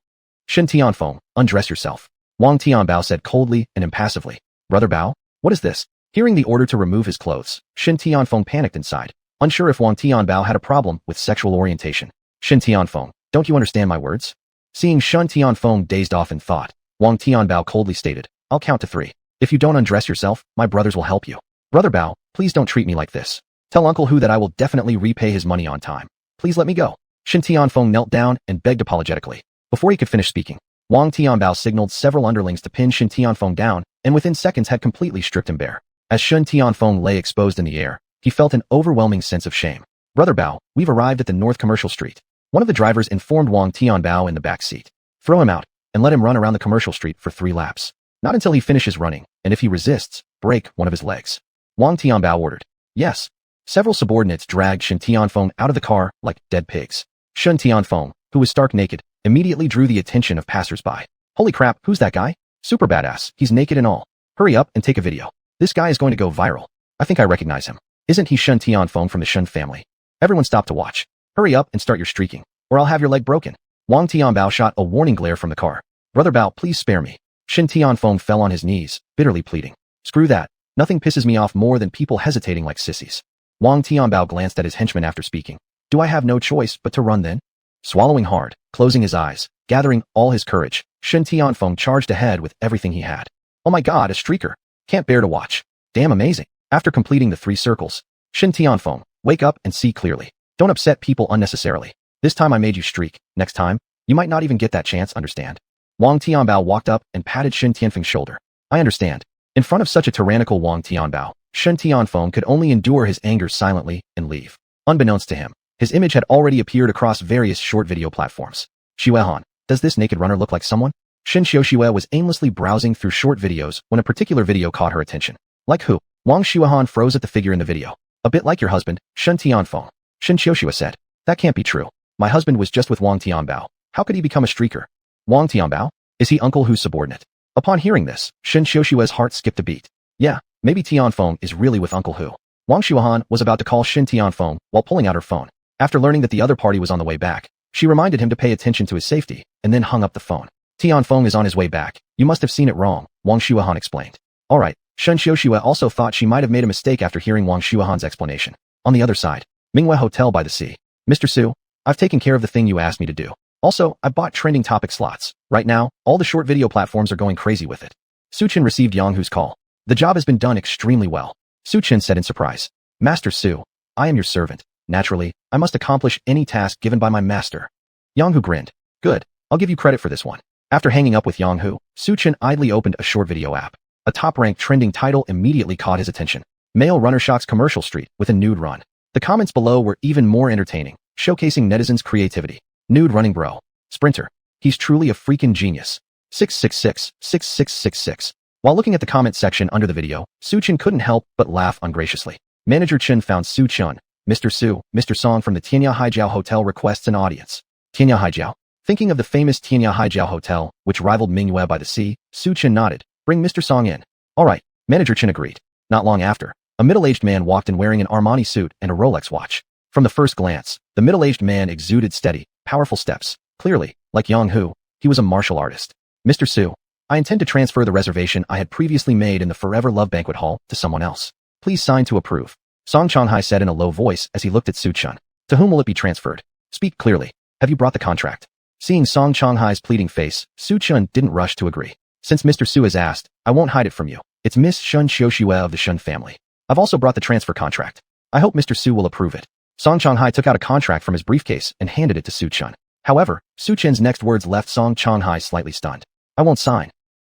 Shen Tianfeng, undress yourself. Wang Tianbao said coldly and impassively. Brother Bao, what is this? Hearing the order to remove his clothes, Shen Tianfeng panicked inside, unsure if Wang Tianbao had a problem with sexual orientation. Shen Tianfeng, don't you understand my words? Seeing Shen Tianfeng dazed off in thought, Wang Tianbao coldly stated, I'll count to 3. If you don't undress yourself, my brothers will help you. Brother Bao, please don't treat me like this. Tell Uncle Hu that I will definitely repay his money on time. Please let me go. Shen Tianfeng knelt down and begged apologetically. Before he could finish speaking, Wang Tianbao signaled several underlings to pin Shen Tianfeng down and within seconds had completely stripped him bare. As Shen Tianfeng lay exposed in the air, he felt an overwhelming sense of shame. Brother Bao, we've arrived at the North Commercial Street. One of the drivers informed Wang Tianbao in the back seat. Throw him out, and let him run around the commercial street for 3 laps. Not until he finishes running, and if he resists, break one of his legs. Wang Tianbao ordered. Yes. Several subordinates dragged Shen Tianfeng out of the car like dead pigs. Shen Tianfeng, who was stark naked, immediately drew the attention of passers-by. Holy crap, who's that guy? Super badass, he's naked and all. Hurry up and take a video. This guy is going to go viral. I think I recognize him. Isn't he Shen Tianfeng from the Shen family? Everyone stop to watch. Hurry up and start your streaking, or I'll have your leg broken. Wang Tianbao shot a warning glare from the car. Brother Bao, please spare me. Shen Tianfeng fell on his knees, bitterly pleading. Screw that. Nothing pisses me off more than people hesitating like sissies. Wang Tianbao glanced at his henchman after speaking. Do I have no choice but to run then? Swallowing hard, closing his eyes, gathering all his courage, Shen Tianfeng charged ahead with everything he had. Oh my god, a streaker. Can't bear to watch. Damn amazing. After completing the 3 circles, Shen Tianfeng, wake up and see clearly. Don't upset people unnecessarily. This time I made you streak. Next time, you might not even get that chance, understand? Wang Tianbao walked up and patted Shen Tianfeng's shoulder. I understand. In front of such a tyrannical Wang Tianbao, Shen Tianfeng could only endure his anger silently and leave. Unbeknownst to him, his image had already appeared across various short video platforms. Xuanhuan, does this naked runner look like someone? Shen Xiuxue was aimlessly browsing through short videos when a particular video caught her attention. Like who? Wang Xuanhuan froze at the figure in the video. A bit like your husband, Shen Tianfeng. Shen Xiuxue said. That can't be true. My husband was just with Wang Tianbao. How could he become a streaker? Wang Tianbao? Is he Uncle Hu's subordinate? Upon hearing this, Shen Xiuxue's heart skipped a beat. Yeah, maybe Tianfeng is really with Uncle Hu. Wang Xuanhuan was about to call Shen Tianfeng while pulling out her phone. After learning that the other party was on the way back, she reminded him to pay attention to his safety, and then hung up the phone. Tianfeng is on his way back. You must have seen it wrong, Wang Xuanhuan explained. Alright, Shen Xiuxue also thought she might have made a mistake after hearing Wang Xuanhuan's explanation. On the other side, Mingwei Hotel by the Sea. Mr. Su, I've taken care of the thing you asked me to do. Also, I bought trending topic slots. Right now, all the short video platforms are going crazy with it. Su Chen received Yang Hu's call. The job has been done extremely well. Su Chen said in surprise. Master Su, I am your servant. Naturally, I must accomplish any task given by my master. Yang Hu grinned. Good, I'll give you credit for this one. After hanging up with Yang Hu, Su Chen idly opened a short video app. A top-ranked trending title immediately caught his attention. Male runner shocks commercial street with a nude run. The comments below were even more entertaining, showcasing netizens' creativity. Nude running bro. Sprinter. He's truly a freaking genius. 666, 6666. While looking at the comment section under the video, Su Chen couldn't help but laugh ungraciously. Manager Chen found Su Chen. Mr. Su, Mr. Song from the Tianya Haijiao Hotel requests an audience. Tianya Haijiao? Thinking of the famous Tianya Haijiao Hotel, which rivaled Mingwei by the Sea, Su Chen nodded. Bring Mr. Song in. Alright, Manager Chen agreed. Not long after, a middle-aged man walked in wearing an Armani suit and a Rolex watch. From the first glance, the middle-aged man exuded steady, powerful steps. Clearly, like Yang Hu, he was a martial artist. Mr. Su, I intend to transfer the reservation I had previously made in the Forever Love Banquet Hall to someone else. Please sign to approve. Song Changhai said in a low voice as he looked at Su Chen. To whom will it be transferred? Speak clearly. Have you brought the contract? Seeing Song Changhai's pleading face, Su Chen didn't rush to agree. Since Mr. Su has asked, I won't hide it from you. It's Miss Shen Xiuxue of the Shen family. I've also brought the transfer contract. I hope Mr. Su will approve it. Song Changhai took out a contract from his briefcase and handed it to Su Chen. However, Su Chen's next words left Song Changhai slightly stunned. I won't sign.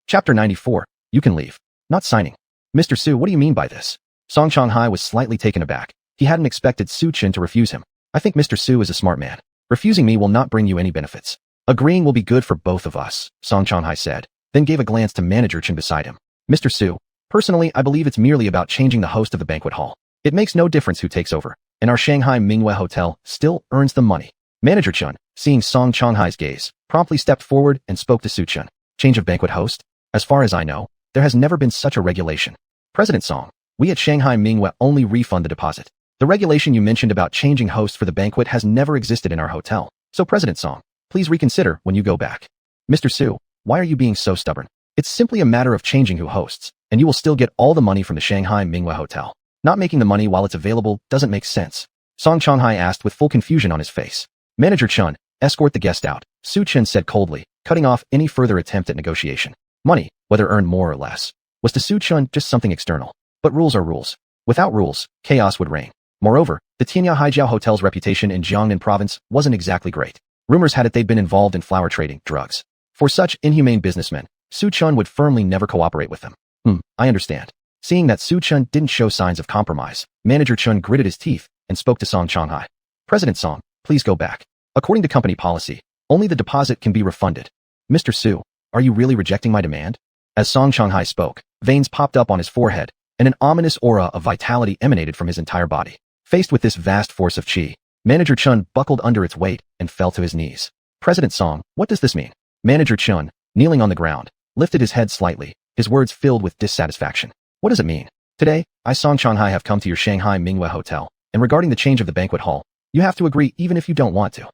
Chapter 94. You can leave. Not signing. Mr. Su, what do you mean by this? Song Changhai was slightly taken aback. He hadn't expected Su Chen to refuse him. I think Mr. Su is a smart man. Refusing me will not bring you any benefits. Agreeing will be good for both of us, Song Changhai said, then gave a glance to Manager Chen beside him. Mr. Su, personally, I believe it's merely about changing the host of the banquet hall. It makes no difference who takes over, and our Shanghai Mingwei Hotel still earns the money. Manager Chen, seeing Song Changhai's gaze, promptly stepped forward and spoke to Su Chen. Change of banquet host? As far as I know, there has never been such a regulation. President Song, we at Shanghai Mingwei only refund the deposit. The regulation you mentioned about changing host for the banquet has never existed in our hotel. So President Song, please reconsider when you go back. Mr. Su, why are you being so stubborn? It's simply a matter of changing who hosts, and you will still get all the money from the Shanghai Mingwei Hotel. Not making the money while it's available doesn't make sense. Song Changhai asked with full confusion on his face. Manager Chen, escort the guest out, Su Chen said coldly, cutting off any further attempt at negotiation. Money, whether earned more or less, was to Su Chen just something external. But rules are rules. Without rules, chaos would reign. Moreover, the Tianya Haijiao Hotel's reputation in Jiangnan province wasn't exactly great. Rumors had it they'd been involved in flower trading, drugs. For such inhumane businessmen, Su Chen would firmly never cooperate with them. I understand. Seeing that Su Chen didn't show signs of compromise, Manager Chen gritted his teeth and spoke to Song Changhai. President Song, please go back. According to company policy, only the deposit can be refunded. Mr. Su, are you really rejecting my demand? As Song Changhai spoke, veins popped up on his forehead, and an ominous aura of vitality emanated from his entire body. Faced with this vast force of qi, Manager Chen buckled under its weight and fell to his knees. President Song, what does this mean? Manager Chen, kneeling on the ground, lifted his head slightly, his words filled with dissatisfaction. What does it mean? Today, I Song Changhai have come to your Shanghai Mingwei Hotel, and regarding the change of the banquet hall, you have to agree even if you don't want to.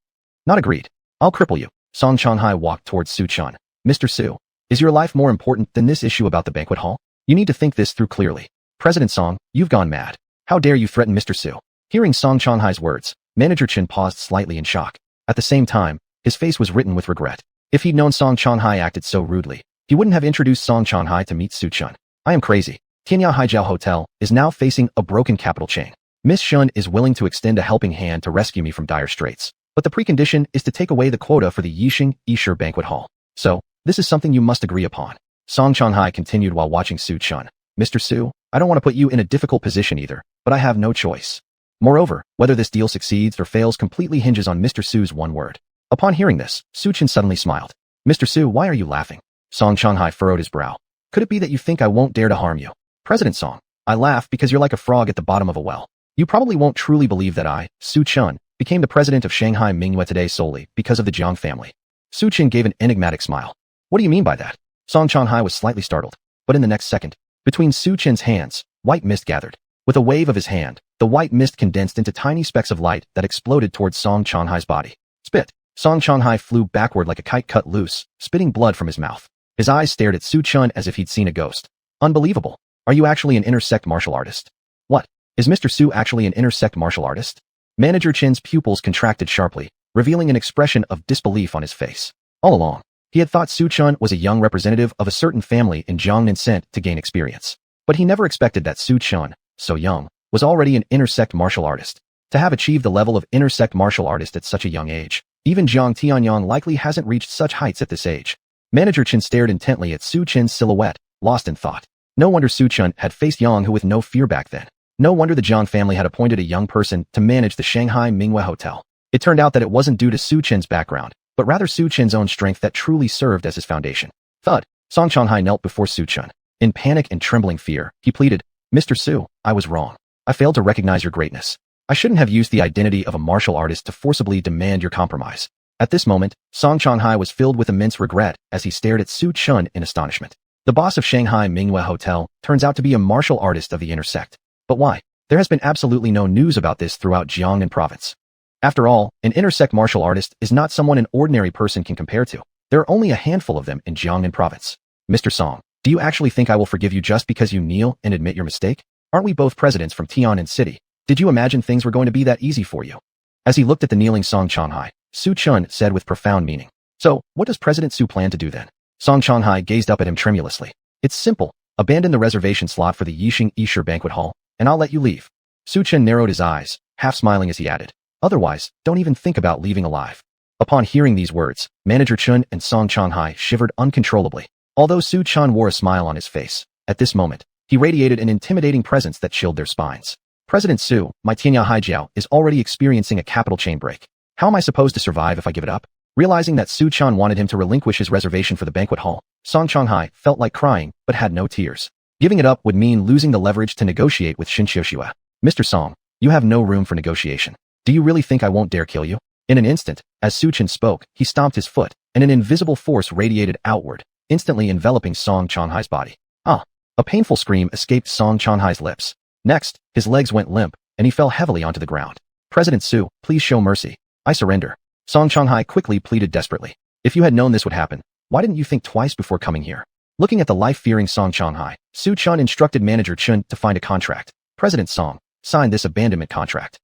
Not agreed. I'll cripple you. Song Changhai walked towards Su Chen. Mr. Su, is your life more important than this issue about the banquet hall? You need to think this through clearly. President Song, you've gone mad. How dare you threaten Mr. Su? Hearing Song Changhai's words, Manager Chen paused slightly in shock. At the same time, his face was written with regret. If he'd known Song Changhai acted so rudely, he wouldn't have introduced Song Changhai to meet Su Chen. I am crazy. Tianya Haijiao Hotel is now facing a broken capital chain. Miss Shen is willing to extend a helping hand to rescue me from dire straits. but the precondition is to take away the quota for the Yixing Yisher banquet hall. So, this is something you must agree upon. Song Changhai continued while watching Su Chun. Mr. Su, I don't want to put you in a difficult position either, but I have no choice. Moreover, whether this deal succeeds or fails completely hinges on Mr. Su's one word. Upon hearing this, Su Chun suddenly smiled. Mr. Su, why are you laughing? Song Changhai furrowed his brow. Could it be that you think I won't dare to harm you? President Song, I laugh because you're like a frog at the bottom of a well. You probably won't truly believe that I, Su Chun, became the president of Shanghai Mingyue today solely because of the Jiang family. Su Chun gave an enigmatic smile. What do you mean by that? Song Changhai was slightly startled, but in the next second, between Su Chun's hands, white mist gathered. With a wave of his hand, the white mist condensed into tiny specks of light that exploded towards Song Changhai's body. Spit! Song Changhai flew backward like a kite cut loose, spitting blood from his mouth. His eyes stared at Su Chun as if he'd seen a ghost. Unbelievable. Are you actually an intersect martial artist? What? Is Mr. Su actually an intersect martial artist? Manager Chin's pupils contracted sharply, revealing an expression of disbelief on his face. All along, he had thought Su Chun was a young representative of a certain family in Jiangnan sent to gain experience. But he never expected that Su Chun, so young, was already an intersect martial artist. To have achieved the level of intersect martial artist at such a young age, even Jiang Tianyang likely hasn't reached such heights at this age. Manager Chin stared intently at Su Chun's silhouette, lost in thought. No wonder Su Chun had faced Yang Hu with no fear back then. No wonder the Jiang family had appointed a young person to manage the Shanghai Mingyue Hotel. It turned out that it wasn't due to Su Chun's background, but rather Su Chun's own strength that truly served as his foundation. Thud! Song Changhai knelt before Su Chun. In panic and trembling fear, he pleaded, Mr. Su, I was wrong. I failed to recognize your greatness. I shouldn't have used the identity of a martial artist to forcibly demand your compromise. At this moment, Song Changhai was filled with immense regret as he stared at Su Chun in astonishment. The boss of Shanghai Mingyue Hotel turns out to be a martial artist of the intersect. But why? There has been absolutely no news about this throughout Jiangnan province. After all, an intersect martial artist is not someone an ordinary person can compare to. There are only a handful of them in Jiangnan province. Mr. Song, do you actually think I will forgive you just because you kneel and admit your mistake? Aren't we both presidents from Tian'an City? Did you imagine things were going to be that easy for you? As he looked at the kneeling Song Changhai, Su Chun said with profound meaning. So, what does President Su plan to do then? Song Changhai gazed up at him tremulously. It's simple. Abandon the reservation slot for the Yixing Yisher banquet hall, and I'll let you leave. Su Chun narrowed his eyes, half smiling as he added. Otherwise, don't even think about leaving alive. Upon hearing these words, Manager Chun and Song Changhai shivered uncontrollably. Although Su Chun wore a smile on his face, at this moment, he radiated an intimidating presence that chilled their spines. President Su, my Tianya Haijiao, is already experiencing a capital chain break. How am I supposed to survive if I give it up? Realizing that Su Chun wanted him to relinquish his reservation for the banquet hall, Song Changhai felt like crying, but had no tears. Giving it up would mean losing the leverage to negotiate with Shen Xiuxue. Mr. Song, you have no room for negotiation. Do you really think I won't dare kill you? In an instant, as Su Chun spoke, he stomped his foot, and an invisible force radiated outward, instantly enveloping Song Changhai's body. Ah! A painful scream escaped Song Changhai's lips. Next, his legs went limp, and he fell heavily onto the ground. President Su, please show mercy. I surrender. Song Changhai quickly pleaded desperately. If you had known this would happen, why didn't you think twice before coming here? Looking at the life-fearing Song Changhai, Su Chun instructed Manager Chun to find a contract. President Song, sign this abandonment contract.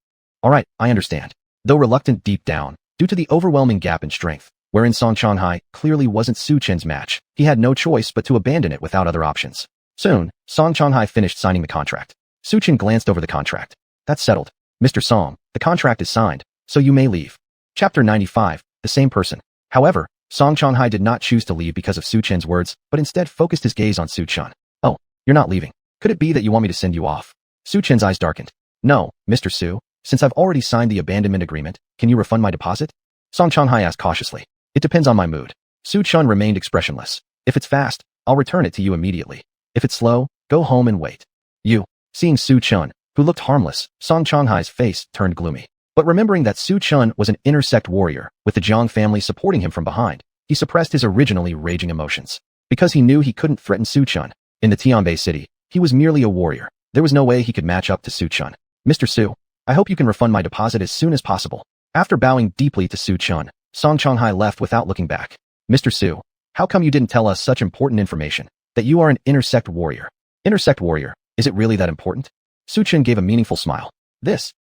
Alright, I understand. Though reluctant deep down, due to the overwhelming gap in strength, wherein Song Changhai clearly wasn't Su Chun's match, he had no choice but to abandon it without other options. Soon, Song Changhai finished signing the contract. Su Chun glanced over the contract. That's settled. Mr. Song, the contract is signed, so you may leave. Chapter 95, the same person. However, Song Changhai did not choose to leave because of Su Chun's words, but instead focused his gaze on Su Chun. Oh, you're not leaving. Could it be that you want me to send you off? Su Chun's eyes darkened. No, Mr. Su, since I've already signed the abandonment agreement, can you refund my deposit? Song Changhai asked cautiously. It depends on my mood. Su Chun remained expressionless. If it's fast, I'll return it to you immediately. If it's slow, go home and wait. You. Seeing Su Chun, who looked harmless, Song Changhai's face turned gloomy. But remembering that Su Chun was an intersect warrior, with the Jiang family supporting him from behind, he suppressed his originally raging emotions. Because he knew he couldn't threaten Su Chun. In the Tianbei city, he was merely a warrior. There was no way he could match up to Su Chun. Mr. Su, I hope you can refund my deposit as soon as possible. After bowing deeply to Su Chun, Song Changhai left without looking back. Mr. Su, how come you didn't tell us such important information? That you are an intersect warrior. Intersect warrior, is it really that important? Su Chun gave a meaningful smile.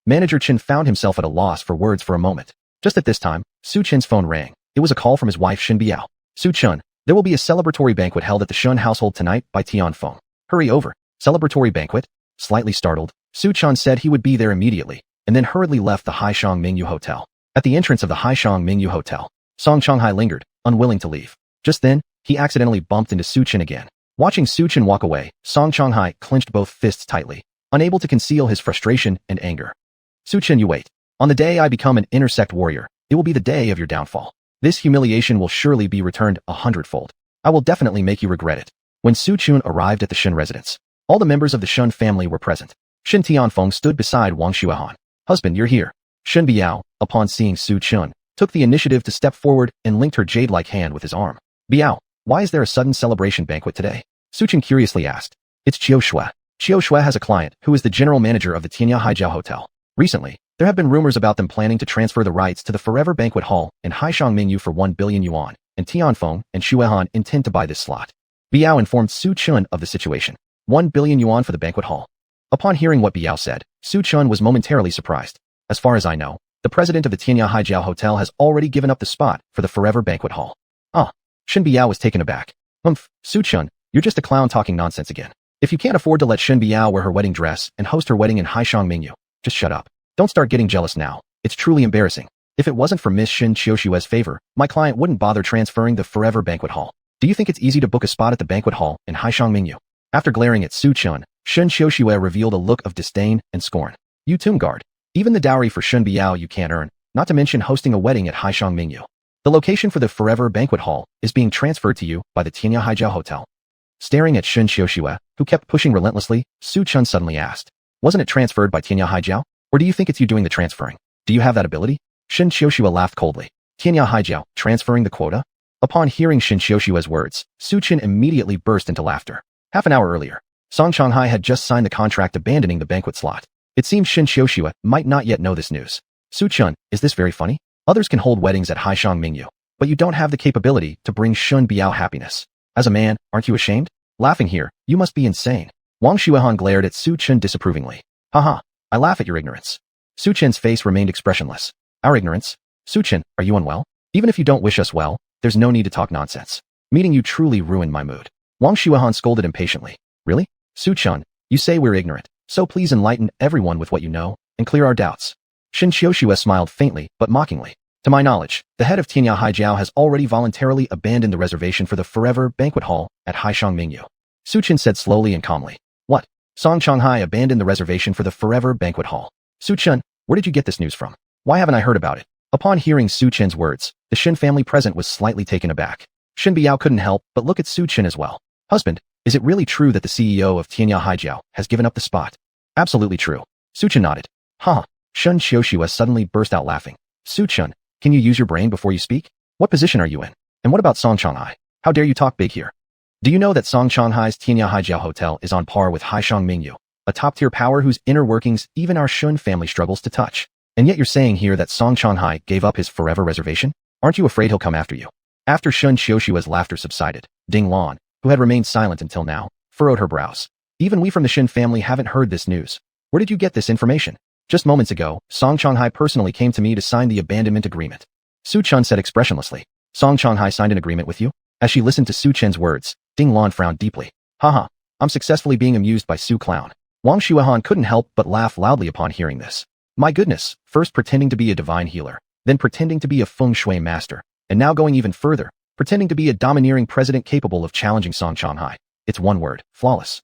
Manager Chen found himself at a loss for words for a moment. Just at this time, Su Chun's phone rang. It was a call from his wife Shen Biao. Su Chun, there will be a celebratory banquet held at the Shen household tonight by Tian Feng. Hurry over. Celebratory banquet? Slightly startled, Su Chun said he would be there immediately, and then hurriedly left the Haishang Mingyu Hotel. At the entrance of the Haishang Mingyu Hotel, Song Changhai lingered, unwilling to leave. Just then, he accidentally bumped into Su Chen again. Watching Su Chen walk away, Song Changhai clenched both fists tightly, unable to conceal his frustration and anger. Su Chen, you wait. On the day I become an intersect warrior, it will be the day of your downfall. This humiliation will surely be returned 100-fold. I will definitely make you regret it. When Su Chen arrived at the Shen residence, all the members of the Shen family were present. Shen Tianfeng stood beside Wang Xuanhuan. Husband, you're here. Shen Biao, upon seeing Su Chen, took the initiative to step forward and linked her jade-like hand with his arm. Biao, why is there a sudden celebration banquet today? Su Chen curiously asked. It's Qiu Shui. Qiu Shui has a client who is the general manager of the Tianya Haijiao Hotel. Recently, there have been rumors about them planning to transfer the rights to the Forever Banquet Hall in Haishang Mingyu for 1 billion yuan, and Tianfeng and Xuanhuan intend to buy this slot. Biao informed Su Chen of the situation. 1 billion yuan for the banquet hall. Upon hearing what Biao said, Su Chen was momentarily surprised. As far as I know, the president of the Tianya Haijiao Hotel has already given up the spot for the Forever Banquet Hall. Shen Biao was taken aback. Su Chen, you're just a clown talking nonsense again. If you can't afford to let Shen Biao wear her wedding dress and host her wedding in Haishang Mingyu, just shut up. Don't start getting jealous now. It's truly embarrassing. If it wasn't for Miss Shen Qiushue's favor, my client wouldn't bother transferring the Forever Banquet Hall. Do you think it's easy to book a spot at the banquet hall in Haishang Mingyu? After glaring at Su Chen, Shen Qiushue revealed a look of disdain and scorn. You tomb guard. Even the dowry for Shen Biao you can't earn, not to mention hosting a wedding at Haishang Mingyu. The location for the Forever Banquet Hall is being transferred to you by the Tianya Haijiao Hotel. Staring at Shen Qiushue, who kept pushing relentlessly, Su Chen suddenly asked, wasn't it transferred by Tianya Haijiao? Or do you think it's you doing the transferring? Do you have that ability? Shen Qiushue laughed coldly. Tianya Haijiao, transferring the quota? Upon hearing Shen Qiushue's words, Su Chen immediately burst into laughter. Half an hour earlier, Song Changhai had just signed the contract abandoning the banquet slot. It seems Shen Qiushue might not yet know this news. Su Chen, is this very funny? Others can hold weddings at Haishang Mingyu, but you don't have the capability to bring Shen Biao happiness. As a man, aren't you ashamed? Laughing here, you must be insane. Wang Xuanhuan glared at Su Chen disapprovingly. Haha, I laugh at your ignorance. Su Chen's face remained expressionless. Our ignorance? Su Chen, are you unwell? Even if you don't wish us well, there's no need to talk nonsense. Meeting you truly ruined my mood. Wang Xuanhuan scolded impatiently. Really? Su Chen, you say we're ignorant, so please enlighten everyone with what you know, and clear our doubts. Shen Qiushue smiled faintly, but mockingly. To my knowledge, the head of Tianya Haijiao has already voluntarily abandoned the reservation for the Forever Banquet Hall at Haishang Mingyu. Su Chen said slowly and calmly. What? Song Changhai abandoned the reservation for the Forever Banquet Hall. Su Chen, where did you get this news from? Why haven't I heard about it? Upon hearing Su Chen's words, the Shen family present was slightly taken aback. Shen Biao couldn't help but look at Su Chen as well. Husband, is it really true that the CEO of Tianya Haijiao has given up the spot? Absolutely true. Su Chen nodded. Shen Qiushue suddenly burst out laughing. Su Chen, can you use your brain before you speak? What position are you in? And what about Song Changhai? How dare you talk big here? Do you know that Song Changhai's Tianya Haijiao Hotel is on par with Haishang Mingyu, a top-tier power whose inner workings even our Shen family struggles to touch? And yet you're saying here that Song Changhai gave up his forever reservation? Aren't you afraid he'll come after you? After Shen Qiushue's laughter subsided, Ding Lan, who had remained silent until now, furrowed her brows. Even we from the Shen family haven't heard this news. Where did you get this information? Just moments ago, Song Changhai personally came to me to sign the abandonment agreement. Su Chen said expressionlessly. Song Changhai signed an agreement with you? As she listened to Su Chen's words, Ding Lan frowned deeply. I'm successfully being amused by Su Clown. Wang Xuanhuan couldn't help but laugh loudly upon hearing this. My goodness, first pretending to be a divine healer, then pretending to be a feng shui master, and now going even further, pretending to be a domineering president capable of challenging Song Changhai. It's one word, flawless.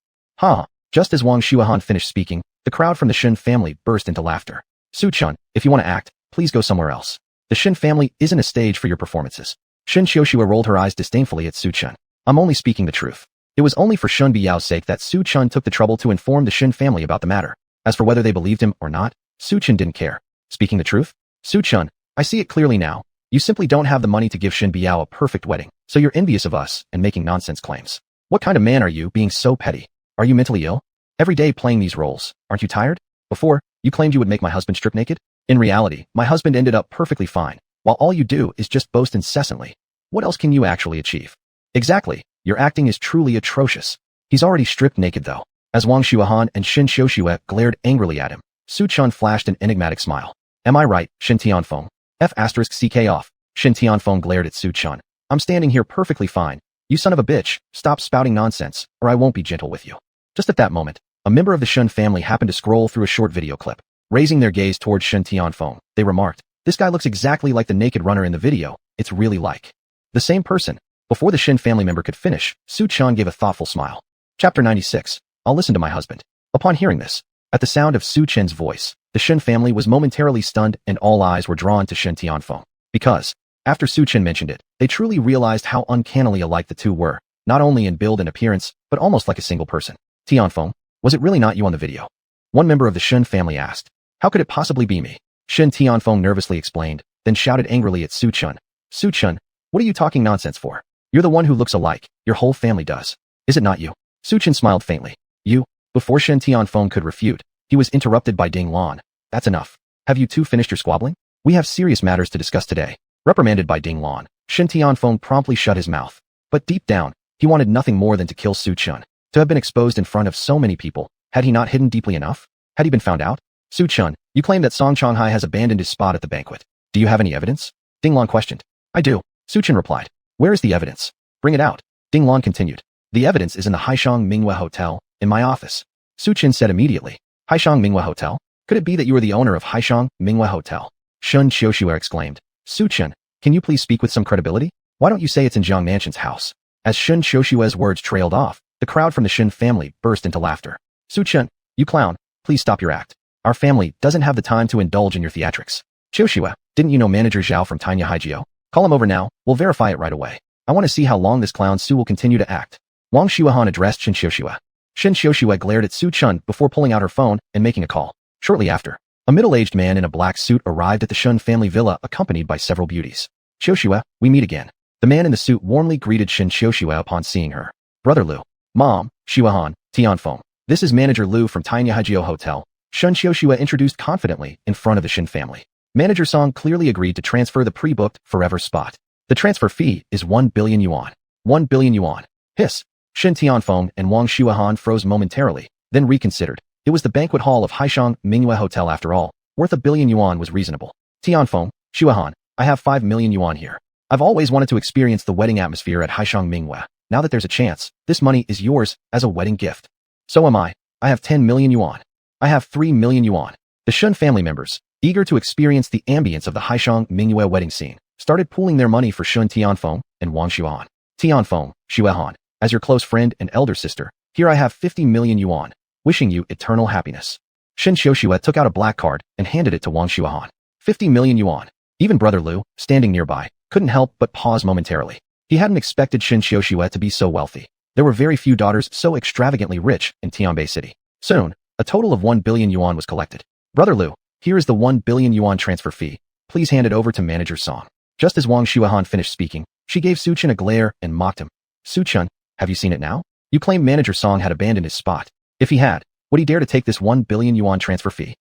Just as Wang Xuanhuan finished speaking, the crowd from the Shen family burst into laughter. Su Chen, if you want to act, please go somewhere else. The Shen family isn't a stage for your performances. Shen Qiushue rolled her eyes disdainfully at Su Chen. I'm only speaking the truth. It was only for Shen Biao's sake that Su Chen took the trouble to inform the Shen family about the matter. As for whether they believed him or not, Su Chen didn't care. Speaking the truth? Su Chen, I see it clearly now. You simply don't have the money to give Shen Biao a perfect wedding, so you're envious of us and making nonsense claims. What kind of man are you being so petty? Are you mentally ill? Every day playing these roles, aren't you tired? Before, you claimed you would make my husband strip naked? In reality, my husband ended up perfectly fine, while all you do is just boast incessantly. What else can you actually achieve? Exactly, your acting is truly atrocious. He's already stripped naked though. As Wang Xuanhuan and Shen Qiushue glared angrily at him, Su Chen flashed an enigmatic smile. Am I right, Shen Tianfeng? F***ck off. Shen Tianfeng glared at Su Chen. I'm standing here perfectly fine. You son of a bitch, stop spouting nonsense, or I won't be gentle with you. Just at that moment, a member of the Shen family happened to scroll through a short video clip. Raising their gaze towards Shen Tianfeng, they remarked, This guy looks exactly like the naked runner in the video. It's really like the same person. Before the Shen family member could finish, Su Chen gave a thoughtful smile. Chapter 96. I'll listen to my husband. Upon hearing this, at the sound of Su Chen's voice, the Shen family was momentarily stunned and all eyes were drawn to Shen Tianfeng. Because, after Su Chen mentioned it, they truly realized how uncannily alike the two were, not only in build and appearance, but almost like a single person. Tianfeng, was it really not you on the video? One member of the Shen family asked. How could it possibly be me? Shen Tianfeng nervously explained, then shouted angrily at Su Chen. Su Chen, what are you talking nonsense for? You're the one who looks alike, your whole family does. Is it not you? Su Chen smiled faintly. You? Before Shen Tianfeng could refute, he was interrupted by Ding Lan. That's enough. Have you two finished your squabbling? We have serious matters to discuss today. Reprimanded by Ding Lan, Shen Tianfeng promptly shut his mouth. But deep down, he wanted nothing more than to kill Su Chen. To have been exposed in front of so many people, had he not hidden deeply enough? Had he been found out? Su Chen, you claim that Song Changhai has abandoned his spot at the banquet. Do you have any evidence? Ding Lan questioned. I do. Su Chen replied. Where is the evidence? Bring it out. Ding Lan continued. The evidence is in the Haishang Minghua Hotel, in my office. Su Chen said immediately. Haishang Minghua Hotel? Could it be that you are the owner of Haishang Minghua Hotel? Shen Xiuxue exclaimed. Su Chen, can you please speak with some credibility? Why don't you say it's in Jiang Mansion's house? As Shen Xiuxue's words trailed off, the crowd from the Shen family burst into laughter. Su Chen, you clown, please stop your act. Our family doesn't have the time to indulge in your theatrics. Xiuxue, didn't you know manager Zhao from Tanya Haijio? Call him over now, we'll verify it right away. I want to see how long this clown Su will continue to act. Wang Xuanhuan addressed Shen Xiuxue. Shen Xiuxue glared at Su Chen before pulling out her phone and making a call. Shortly after, a middle-aged man in a black suit arrived at the Shen family villa accompanied by several beauties. Xiuxue, we meet again. The man in the suit warmly greeted Shen Xiuxue upon seeing her. Brother Lu. Mom, Xuanhuan, Tianfeng. This is manager Lu from Tanya Haijio Hotel. Shen Xiuxue introduced confidently in front of the Shen family. Manager Song clearly agreed to transfer the pre-booked forever spot. The transfer fee is 1 billion yuan. 1 billion yuan. Hiss. Shen Tianfeng and Wang Xuanhuan froze momentarily, then reconsidered. It was the banquet hall of Haishang Minghua Hotel after all. Worth 1 billion yuan was reasonable. Tianfeng, Xuanhuan, I have 5 million yuan here. I've always wanted to experience the wedding atmosphere at Haishang Minghua. Now that there's a chance, this money is yours as a wedding gift. So am I. I have 10 million yuan. I have 3 million yuan. The Shen family members, eager to experience the ambience of the Haishang Minghua wedding scene, started pooling their money for Shen Tianfeng and Wang Xuan. Tianfeng, Xuanhuan, as your close friend and elder sister, here I have 50 million yuan, wishing you eternal happiness. Shen Xiuxue took out a black card and handed it to Wang Xuanhuan. 50 million yuan. Even brother Lu, standing nearby, couldn't help but pause momentarily. He hadn't expected Shen Xiuxue to be so wealthy. There were very few daughters so extravagantly rich in Tianbei City. Soon, a total of 1 billion yuan was collected. Brother Lu, here is the 1 billion yuan transfer fee. Please hand it over to manager Song. Just as Wang Xuanhuan finished speaking, she gave Su Chen a glare and mocked him. Su Chen, have you seen it now? You claim manager Song had abandoned his spot. If he had, would he dare to take this 1 billion yuan transfer fee?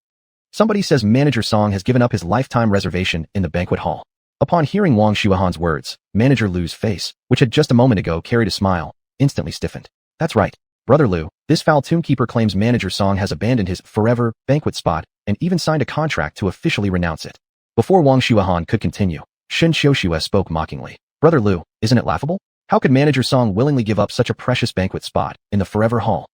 Somebody says manager Song has given up his lifetime reservation in the banquet hall. Upon hearing Wang Xuanhuan's words, manager Lu's face, which had just a moment ago carried a smile, instantly stiffened. That's right. Brother Lu, this foul tombkeeper claims manager Song has abandoned his forever banquet spot and even signed a contract to officially renounce it. Before Wang Xuanhuan could continue, Shen Xiuxue spoke mockingly. Brother Lu, isn't it laughable? How could manager Song willingly give up such a precious banquet spot in the forever hall?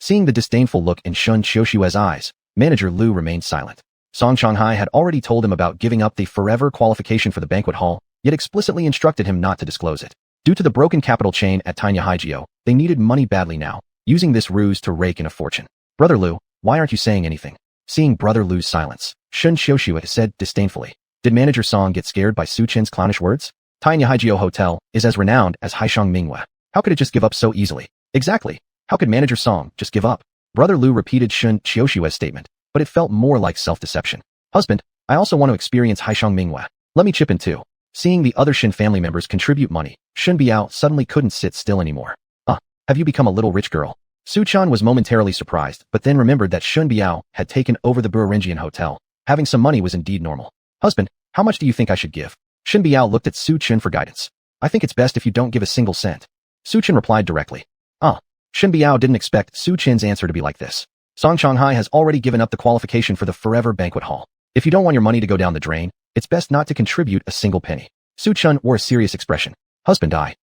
Seeing the disdainful look in Shen Xiuxue's eyes, manager Lu remained silent. Song Changhai had already told him about giving up the forever qualification for the banquet hall, yet explicitly instructed him not to disclose it. Due to the broken capital chain at Tanya Haijio, they needed money badly now, using this ruse to rake in a fortune. Brother Lu, why aren't you saying anything? Seeing brother Lu's silence, Shen Xiuxue said disdainfully. Did manager Song get scared by Su Chen's clownish words? Tanya Haijio Hotel is as renowned as Haishang Minghua. How could it just give up so easily? Exactly. How could manager Song just give up? Brother Lu repeated Shen Xiuxue's statement, but it felt more like self-deception. Husband, I also want to experience Haishang Minghua. Let me chip in too. Seeing the other Shen family members contribute money, Shen Biao suddenly couldn't sit still anymore. Have you become a little rich girl? Su Chan was momentarily surprised, but then remembered that Shen Biao had taken over the Burinjian hotel. Having some money was indeed normal. Husband, how much do you think I should give? Shen Biao looked at Su Chen for guidance. I think it's best if you don't give a single cent. Su Chen replied directly. Shen Biao didn't expect Su Chen's answer to be like this. Song Changhai has already given up the qualification for the forever banquet hall. If you don't want your money to go down the drain, it's best not to contribute a single penny. Su Chen wore a serious expression. Husband,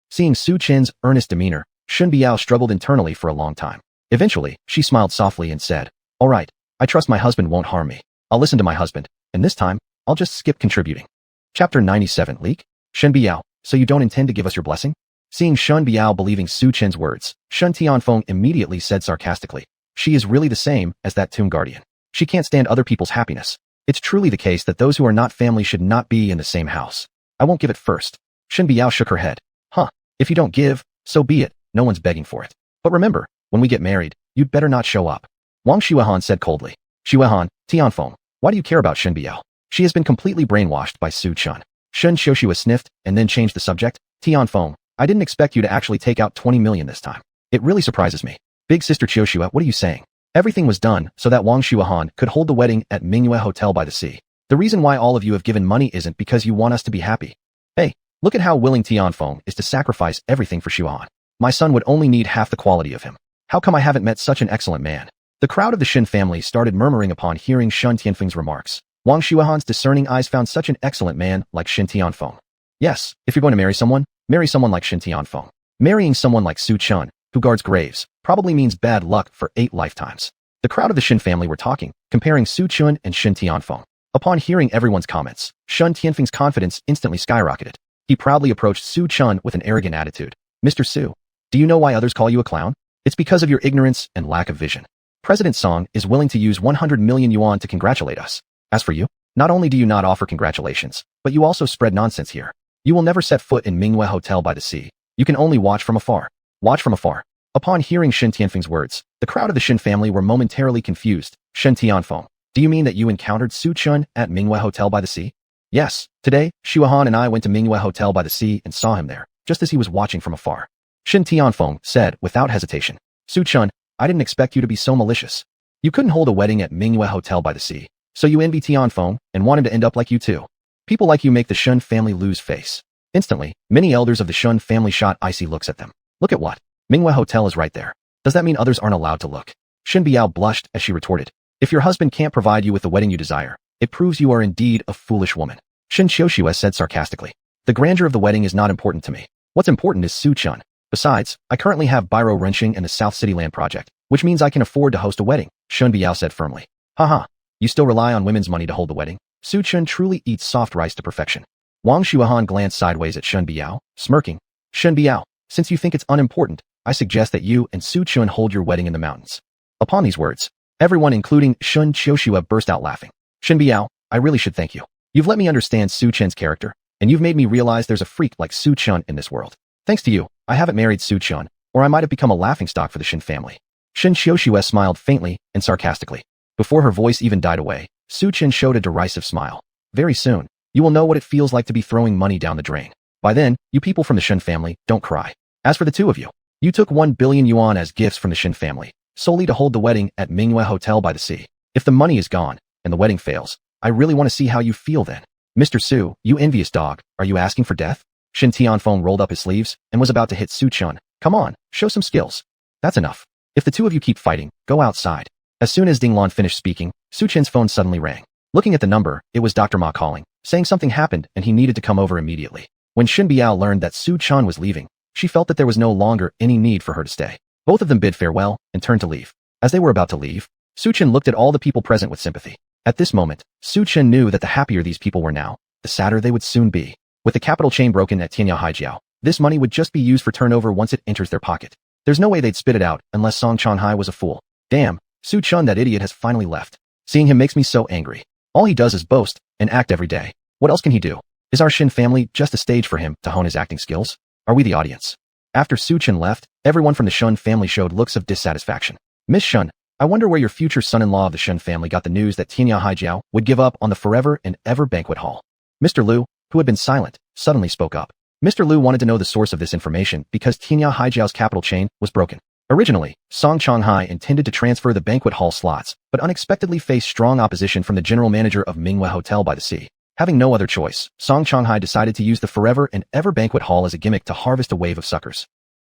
seeing Su Chen's earnest demeanor, Shen Biao struggled internally for a long time. Eventually, she smiled softly and said, all right, I trust my husband won't harm me. I'll listen to my husband, and this time, I'll just skip contributing. Chapter 97 Leak? Shen Biao, so you don't intend to give us your blessing? Seeing Shen Biao believing Su Chen's words, Shen Tianfeng immediately said sarcastically, she is really the same as that tomb guardian. She can't stand other people's happiness. It's truly the case that those who are not family should not be in the same house. I won't give it first. Shen Biao shook her head. Huh, if you don't give, so be it, no one's begging for it. But remember, when we get married, you'd better not show up. Wang Xuanhuan said coldly. Xuanhuan, Tianfeng, why do you care about Shen Biao? She has been completely brainwashed by Su Chen. Shen Xiuxua sniffed and then changed the subject. Tianfeng, I didn't expect you to actually take out 20 million this time. It really surprises me. Big sister Xiuxua, what are you saying? Everything was done so that Wang Xuanhuan could hold the wedding at Mingyue Hotel by the Sea. The reason why all of you have given money isn't because you want us to be happy. Hey, look at how willing Tianfeng is to sacrifice everything for Xuanhuan. My son would only need half the quality of him. How come I haven't met such an excellent man? The crowd of the Shen family started murmuring upon hearing Shen Tianfeng's remarks. Wang Xuanhuan's discerning eyes found such an excellent man like Shen Tianfeng. Yes, if you're going to marry someone like Shen Tianfeng. Marrying someone like Su Chen, who guards graves, probably means bad luck for 8 lifetimes. The crowd of the Shen family were talking, comparing Su Chen and Shen Tianfeng. Upon hearing everyone's comments, Shen Tianfeng's confidence instantly skyrocketed. He proudly approached Su Chen with an arrogant attitude. Mr. Su, do you know why others call you a clown? It's because of your ignorance and lack of vision. President Song is willing to use 100 million yuan to congratulate us. As for you, not only do you not offer congratulations, but you also spread nonsense here. You will never set foot in Mingyue Hotel by the Sea. You can only watch from afar. Watch from afar. Upon hearing Shen Tianfeng's words, the crowd of the Shen family were momentarily confused. Shen Tianfeng, do you mean that you encountered Su Chen at Mingyue Hotel by the Sea? Yes, today, Xuanhuan and I went to Mingyue Hotel by the Sea and saw him there, just as he was watching from afar. Shen Tianfeng said without hesitation. Su Chen, I didn't expect you to be so malicious. You couldn't hold a wedding at Mingyue Hotel by the Sea, so you envy Tianfeng and want him to end up like you too. People like you make the Shen family lose face. Instantly, many elders of the Shen family shot icy looks at them. Look at what? Mingyue Hotel is right there. Does that mean others aren't allowed to look? Shen Biao blushed as she retorted. If your husband can't provide you with the wedding you desire, it proves you are indeed a foolish woman. Shen Xiuxua said sarcastically. The grandeur of the wedding is not important to me. What's important is Su Chen. Besides, I currently have Biro Renching and the South City Land Project, which means I can afford to host a wedding, Shen Biao said firmly. Haha, you still rely on women's money to hold the wedding? Su Chen truly eats soft rice to perfection. Wang Xuanhuan glanced sideways at Shen Biao, smirking. Shen Biao, since you think it's unimportant, I suggest that you and Su Chen hold your wedding in the mountains. Upon these words, everyone including Shen Xiuxua burst out laughing. Shen Biao, I really should thank you. You've let me understand Su Chen's character, and you've made me realize there's a freak like Su Chen in this world. Thanks to you, I haven't married Su Chen, or I might have become a laughingstock for the Shen family. Shen Xiuxua smiled faintly and sarcastically. Before her voice even died away, Su Chen showed a derisive smile. Very soon, you will know what it feels like to be throwing money down the drain. By then, you people from the Shen family, don't cry. As for the two of you, you took 1 billion yuan as gifts from the Shen family, solely to hold the wedding at Mingyue Hotel by the Sea. If the money is gone, and the wedding fails, I really want to see how you feel then. Mr. Su, you envious dog, are you asking for death? Shen Tianfeng rolled up his sleeves and was about to hit Su Chen. Come on, show some skills. That's enough. If the two of you keep fighting, go outside. As soon as Ding Lan finished speaking, Su Chen's phone suddenly rang. Looking at the number, it was Dr. Ma calling, saying something happened and he needed to come over immediately. When Shen Biao learned that Su Chen was leaving, she felt that there was no longer any need for her to stay. Both of them bid farewell and turned to leave. As they were about to leave, Su Chen looked at all the people present with sympathy. At this moment, Su Chen knew that the happier these people were now, the sadder they would soon be. With the capital chain broken at Tianyao Haijiao, this money would just be used for turnover once it enters their pocket. There's no way they'd spit it out unless Song Changhai was a fool. Damn, Su Chen, that idiot, has finally left. Seeing him makes me so angry. All he does is boast and act every day. What else can he do? Is our Shen family just a stage for him to hone his acting skills? Are we the audience? After Su Chen left, everyone from the Shen family showed looks of dissatisfaction. Miss Shen, I wonder where your future son-in-law of the Shen family got the news that Tianyao Haijiao would give up on the forever and ever banquet hall. Mr. Liu, who had been silent, suddenly spoke up. Mr. Liu wanted to know the source of this information because Tianyao Haijiao's capital chain was broken. Originally, Song Changhai intended to transfer the banquet hall slots, but unexpectedly faced strong opposition from the general manager of Mingyue Hotel by the Sea. Having no other choice, Song Changhai decided to use the forever and ever banquet hall as a gimmick to harvest a wave of suckers.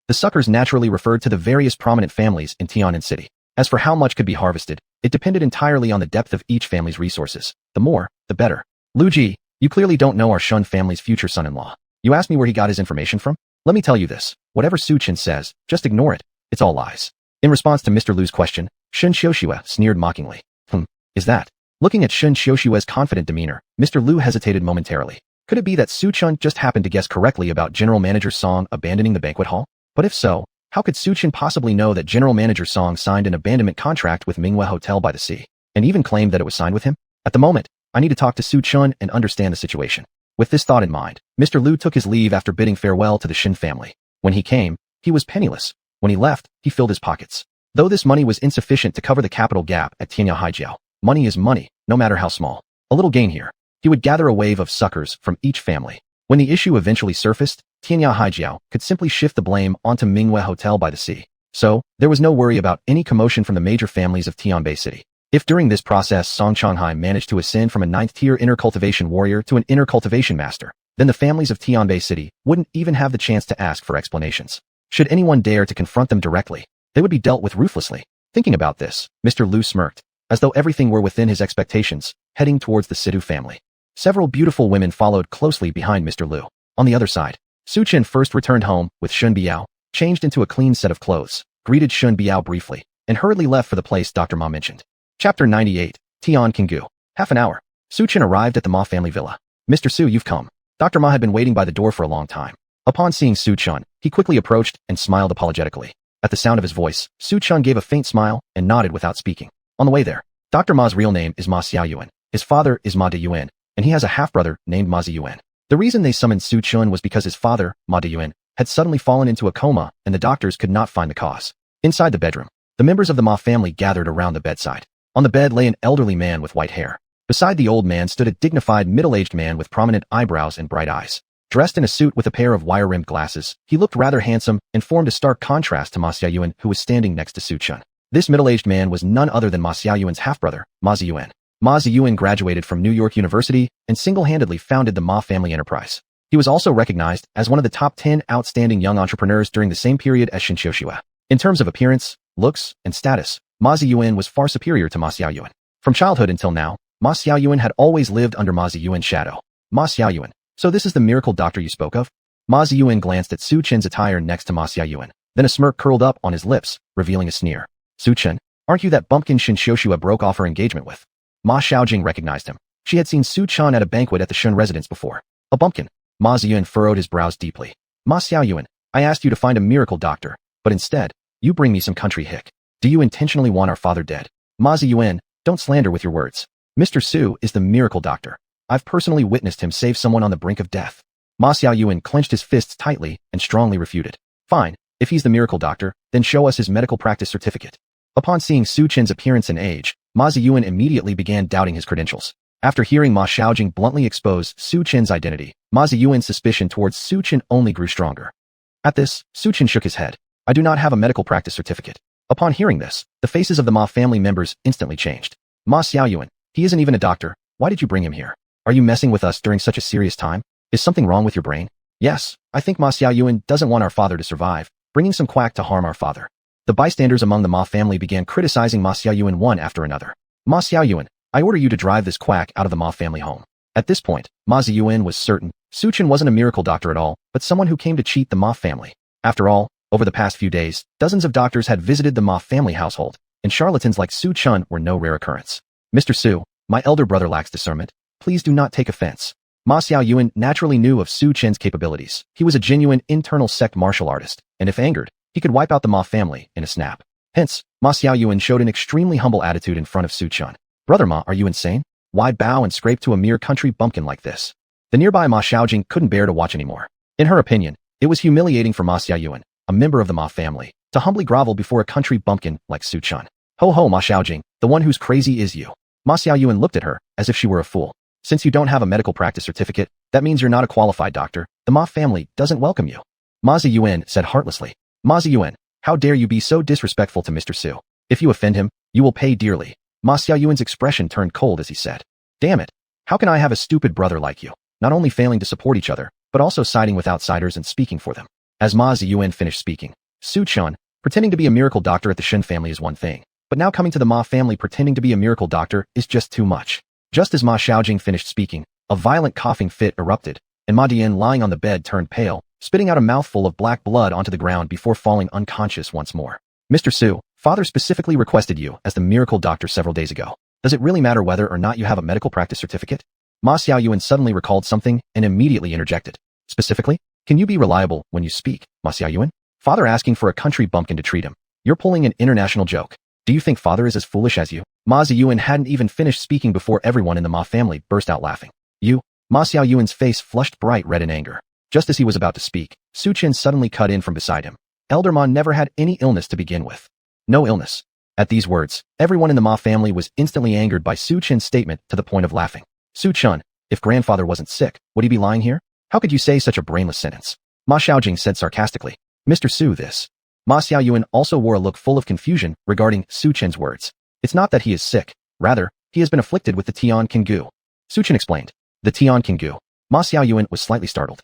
The suckers naturally referred to the various prominent families in Tian'an City. As for how much could be harvested, it depended entirely on the depth of each family's resources. The more, the better. Lu Ji, you clearly don't know our Shen family's future son-in-law. You asked me where he got his information from? Let me tell you this. Whatever Su Chen says, just ignore it. It's all lies. In response to Mr. Liu's question, Shen Xiuxua sneered mockingly. Is that? Looking at Shen Xiushua's confident demeanor, Mr. Lu hesitated momentarily. Could it be that Su Chun just happened to guess correctly about General Manager Song abandoning the banquet hall? But if so, how could Su Chun possibly know that General Manager Song signed an abandonment contract with Mingwe Hotel by the Sea, and even claimed that it was signed with him? At the moment, I need to talk to Su Chun and understand the situation. With this thought in mind, Mr. Lu took his leave after bidding farewell to the Shen family. When he came, he was penniless. When he left, he filled his pockets. Though this money was insufficient to cover the capital gap at Tianya Haijiao, money is money, no matter how small. A little gain here. He would gather a wave of suckers from each family. When the issue eventually surfaced, Tianya Haijiao could simply shift the blame onto Mingwe Hotel by the Sea. So, there was no worry about any commotion from the major families of Tianbei City. If during this process Song Changhai managed to ascend from a 9th-tier inner cultivation warrior to an inner cultivation master, then the families of Tianbei City wouldn't even have the chance to ask for explanations. Should anyone dare to confront them directly, they would be dealt with ruthlessly. Thinking about this, Mr. Lu smirked, as though everything were within his expectations, heading towards the Sidhu family. Several beautiful women followed closely behind Mr. Lu. On the other side, Su Chen first returned home with Shun Biao, changed into a clean set of clothes, greeted Shun Biao briefly, and hurriedly left for the place Dr. Ma mentioned. Chapter 98, Tian Kingu. Half an hour. Su Chen arrived at the Ma family villa. Mr. Su, you've come. Dr. Ma had been waiting by the door for a long time. Upon seeing Su Chen, he quickly approached and smiled apologetically. At the sound of his voice, Su Chen gave a faint smile and nodded without speaking. On the way there, Dr. Ma's real name is Ma Xiaoyuan. His father is Ma Deyuan, and he has a half-brother named Ma Ziyuan. The reason they summoned Su Chen was because his father, Ma Deyuan, had suddenly fallen into a coma and the doctors could not find the cause. Inside the bedroom, the members of the Ma family gathered around the bedside. On the bed lay an elderly man with white hair. Beside the old man stood a dignified middle-aged man with prominent eyebrows and bright eyes. Dressed in a suit with a pair of wire-rimmed glasses, he looked rather handsome and formed a stark contrast to Ma Xiaoyuan, who was standing next to Su Chen. This middle-aged man was none other than Ma Xiaoyuan's half-brother, Ma Ziyuan. Ma Ziyuan graduated from New York University and single-handedly founded the Ma family enterprise. He was also recognized as one of the top 10 outstanding young entrepreneurs during the same period as Shen Xiuxua. In terms of appearance, looks, and status, Ma Ziyuan was far superior to Ma Xiaoyuan. From childhood until now, Ma Xiaoyuan had always lived under Ma Ziyuan's shadow. Ma Xiaoyuan, so this is the miracle doctor you spoke of? Ma Ziyuan glanced at Su Chen's attire next to Ma Xiaoyuan. Then a smirk curled up on his lips, revealing a sneer. Su Chen, aren't you that bumpkin Shen Xiuxua broke off her engagement with? Ma Xiaojing recognized him. She had seen Su Chen at a banquet at the Shen residence before. A bumpkin. Ma Ziyuan furrowed his brows deeply. Ma Xiaoyuan, I asked you to find a miracle doctor, but instead, you bring me some country hick. Do you intentionally want our father dead? Ma Ziyuan, don't slander with your words. Mr. Su is the miracle doctor. I've personally witnessed him save someone on the brink of death. Ma Xiaoyuan clenched his fists tightly and strongly refuted. Fine, if he's the miracle doctor, then show us his medical practice certificate. Upon seeing Su Chen's appearance and age, Ma Ziyuan immediately began doubting his credentials. After hearing Ma Xiaojing bluntly expose Su Chen's identity, Ma Ziyuan's suspicion towards Su Chen only grew stronger. At this, Su Chen shook his head. I do not have a medical practice certificate. Upon hearing this, the faces of the Ma family members instantly changed. Ma Xiaoyuan, he isn't even a doctor. Why did you bring him here? Are you messing with us during such a serious time? Is something wrong with your brain? Yes, I think Ma Xiaoyuan doesn't want our father to survive, bringing some quack to harm our father. The bystanders among the Ma family began criticizing Ma Xiaoyuan one after another. Ma Xiaoyuan, I order you to drive this quack out of the Ma family home. At this point, Ma Ziyuan was certain Su Chen wasn't a miracle doctor at all, but someone who came to cheat the Ma family. After all, over the past few days, dozens of doctors had visited the Ma family household, and charlatans like Su Chen were no rare occurrence. Mr. Su, my elder brother lacks discernment. Please do not take offense. Ma Xiaoyuan naturally knew of Su Chen's capabilities. He was a genuine internal sect martial artist, and if angered, he could wipe out the Ma family in a snap. Hence, Ma Xiaoyuan showed an extremely humble attitude in front of Su Chen. Brother Ma, are you insane? Why bow and scrape to a mere country bumpkin like this? The nearby Ma Xiaojing couldn't bear to watch anymore. In her opinion, it was humiliating for Ma Xiaoyuan, a member of the Ma family, to humbly grovel before a country bumpkin like Su Chen. Ho ho, Ma Xiaojing, the one who's crazy is you. Ma Xiaoyuan looked at her, as if she were a fool. Since you don't have a medical practice certificate, that means you're not a qualified doctor. The Ma family doesn't welcome you. Ma Ziyuan said heartlessly. Ma Ziyuan, how dare you be so disrespectful to Mr. Su? If you offend him, you will pay dearly. Ma Xiaoyuan's expression turned cold as he said. Damn it. How can I have a stupid brother like you, not only failing to support each other, but also siding with outsiders and speaking for them? As Ma Ziyuan finished speaking, Su Chen, pretending to be a miracle doctor at the Shen family is one thing, but now coming to the Ma family pretending to be a miracle doctor is just too much. Just as Ma Xiaojing finished speaking, a violent coughing fit erupted, and Ma Dian lying on the bed turned pale, spitting out a mouthful of black blood onto the ground before falling unconscious once more. Mr. Su, father specifically requested you as the miracle doctor several days ago. Does it really matter whether or not you have a medical practice certificate? Ma Xiaoyuan suddenly recalled something and immediately interjected. Specifically, can you be reliable when you speak, Ma Xiaoyuan? Father asking for a country bumpkin to treat him. You're pulling an international joke. Do you think father is as foolish as you? Ma Xiaoyuan hadn't even finished speaking before everyone in the Ma family burst out laughing. You? Ma Xiaoyuan's face flushed bright red in anger. Just as he was about to speak, Su Chen suddenly cut in from beside him. Elder Ma never had any illness to begin with. No illness. At these words, everyone in the Ma family was instantly angered by Su Chen's statement to the point of laughing. Su Chen, if grandfather wasn't sick, would he be lying here? How could you say such a brainless sentence? Ma Xiaojing said sarcastically. Mr. Su, this. Ma Xiaoyuan also wore a look full of confusion regarding Su Chen's words. It's not that he is sick. Rather, he has been afflicted with the Tian Kingu. Su Chen explained. The Tian Kingu. Ma Xiaoyuan was slightly startled.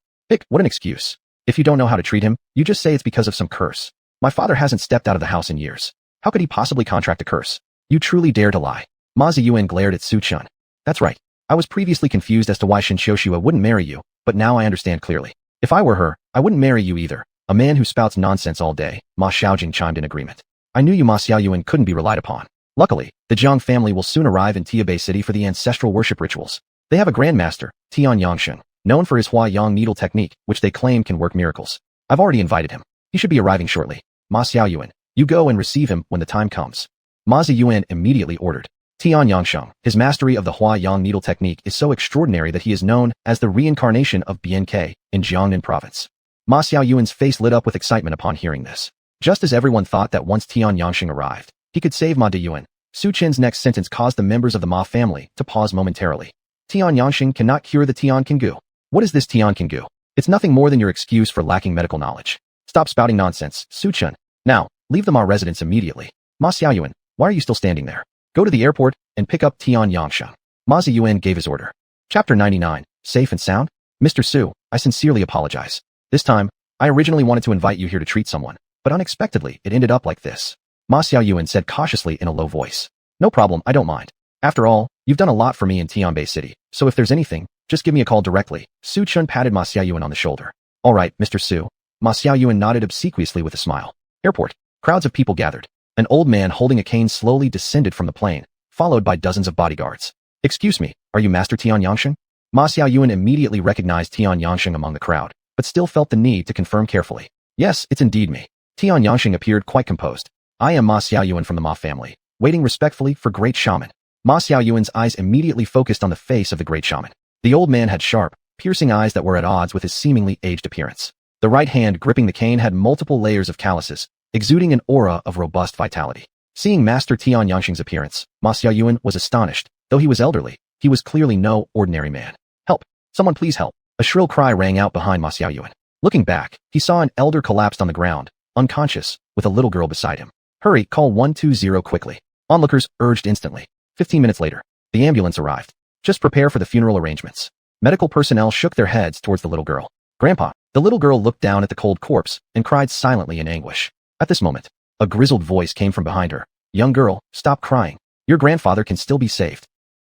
What an excuse. If you don't know how to treat him, you just say it's because of some curse. My father hasn't stepped out of the house in years. How could he possibly contract a curse? You truly dare to lie. Ma Ziyuan glared at Su Chen. That's right. I was previously confused as to why Shen Xiuxua wouldn't marry you, but now I understand clearly. If I were her, I wouldn't marry you either. A man who spouts nonsense all day, Ma Xiaojing chimed in agreement. I knew you Ma Xiaoyuan couldn't be relied upon. Luckily, the Jiang family will soon arrive in Tiabei City for the ancestral worship rituals. They have a grandmaster, Tian Yangshen, known for his Hua Yang needle technique, which they claim can work miracles. I've already invited him. He should be arriving shortly. Ma Xiaoyuan, you go and receive him when the time comes. Ma Ziyuan immediately ordered. Tian Yangsheng, his mastery of the Hua Yang needle technique is so extraordinary that he is known as the reincarnation of BNK in Jiangnan province. Ma Xiaoyuan's face lit up with excitement upon hearing this. Just as everyone thought that once Tian Yangsheng arrived, he could save Ma Deyuan, Su Chen's next sentence caused the members of the Ma family to pause momentarily. Tian Yangsheng cannot cure the Tian Kingu. What is this Tian Kingu? It's nothing more than your excuse for lacking medical knowledge. Stop spouting nonsense, Su Chen. Now, leave the Ma residence immediately. Ma Xiaoyuan, why are you still standing there? Go to the airport and pick up Tian Yangsheng. Ma Ziyuan gave his order. Chapter 99, Safe and Sound? Mr. Su, I sincerely apologize. This time, I originally wanted to invite you here to treat someone, but unexpectedly, it ended up like this. Ma Xiaoyuan said cautiously in a low voice. No problem, I don't mind. After all, you've done a lot for me in Tianbei City, so if there's anything, just give me a call directly. Su Chen patted Ma Xiaoyuan on the shoulder. All right, Mr. Su. Ma Xiaoyuan nodded obsequiously with a smile. Airport. Crowds of people gathered. An old man holding a cane slowly descended from the plane, followed by dozens of bodyguards. Excuse me, are you Master Tian Yangsheng? Ma Xiaoyuan immediately recognized Tian Yangsheng among the crowd, but still felt the need to confirm carefully. Yes, it's indeed me. Tian Yangsheng appeared quite composed. I am Ma Xiaoyuan from the Ma family, waiting respectfully for Great Shaman. Ma Xiaoyuan's eyes immediately focused on the face of the Great Shaman. The old man had sharp, piercing eyes that were at odds with his seemingly aged appearance. The right hand gripping the cane had multiple layers of calluses, exuding an aura of robust vitality. Seeing Master Tian Yangsheng's appearance, Ma Xiaoyuan was astonished. Though he was elderly, he was clearly no ordinary man. Help! Someone please help! A shrill cry rang out behind Ma Xiaoyuan. Looking back, he saw an elder collapsed on the ground, unconscious, with a little girl beside him. Hurry, call 120 quickly. Onlookers urged instantly. 15 minutes later, the ambulance arrived. Just prepare for the funeral arrangements. Medical personnel shook their heads towards the little girl. Grandpa, the little girl looked down at the cold corpse and cried silently in anguish. At this moment, a grizzled voice came from behind her. Young girl, stop crying. Your grandfather can still be saved.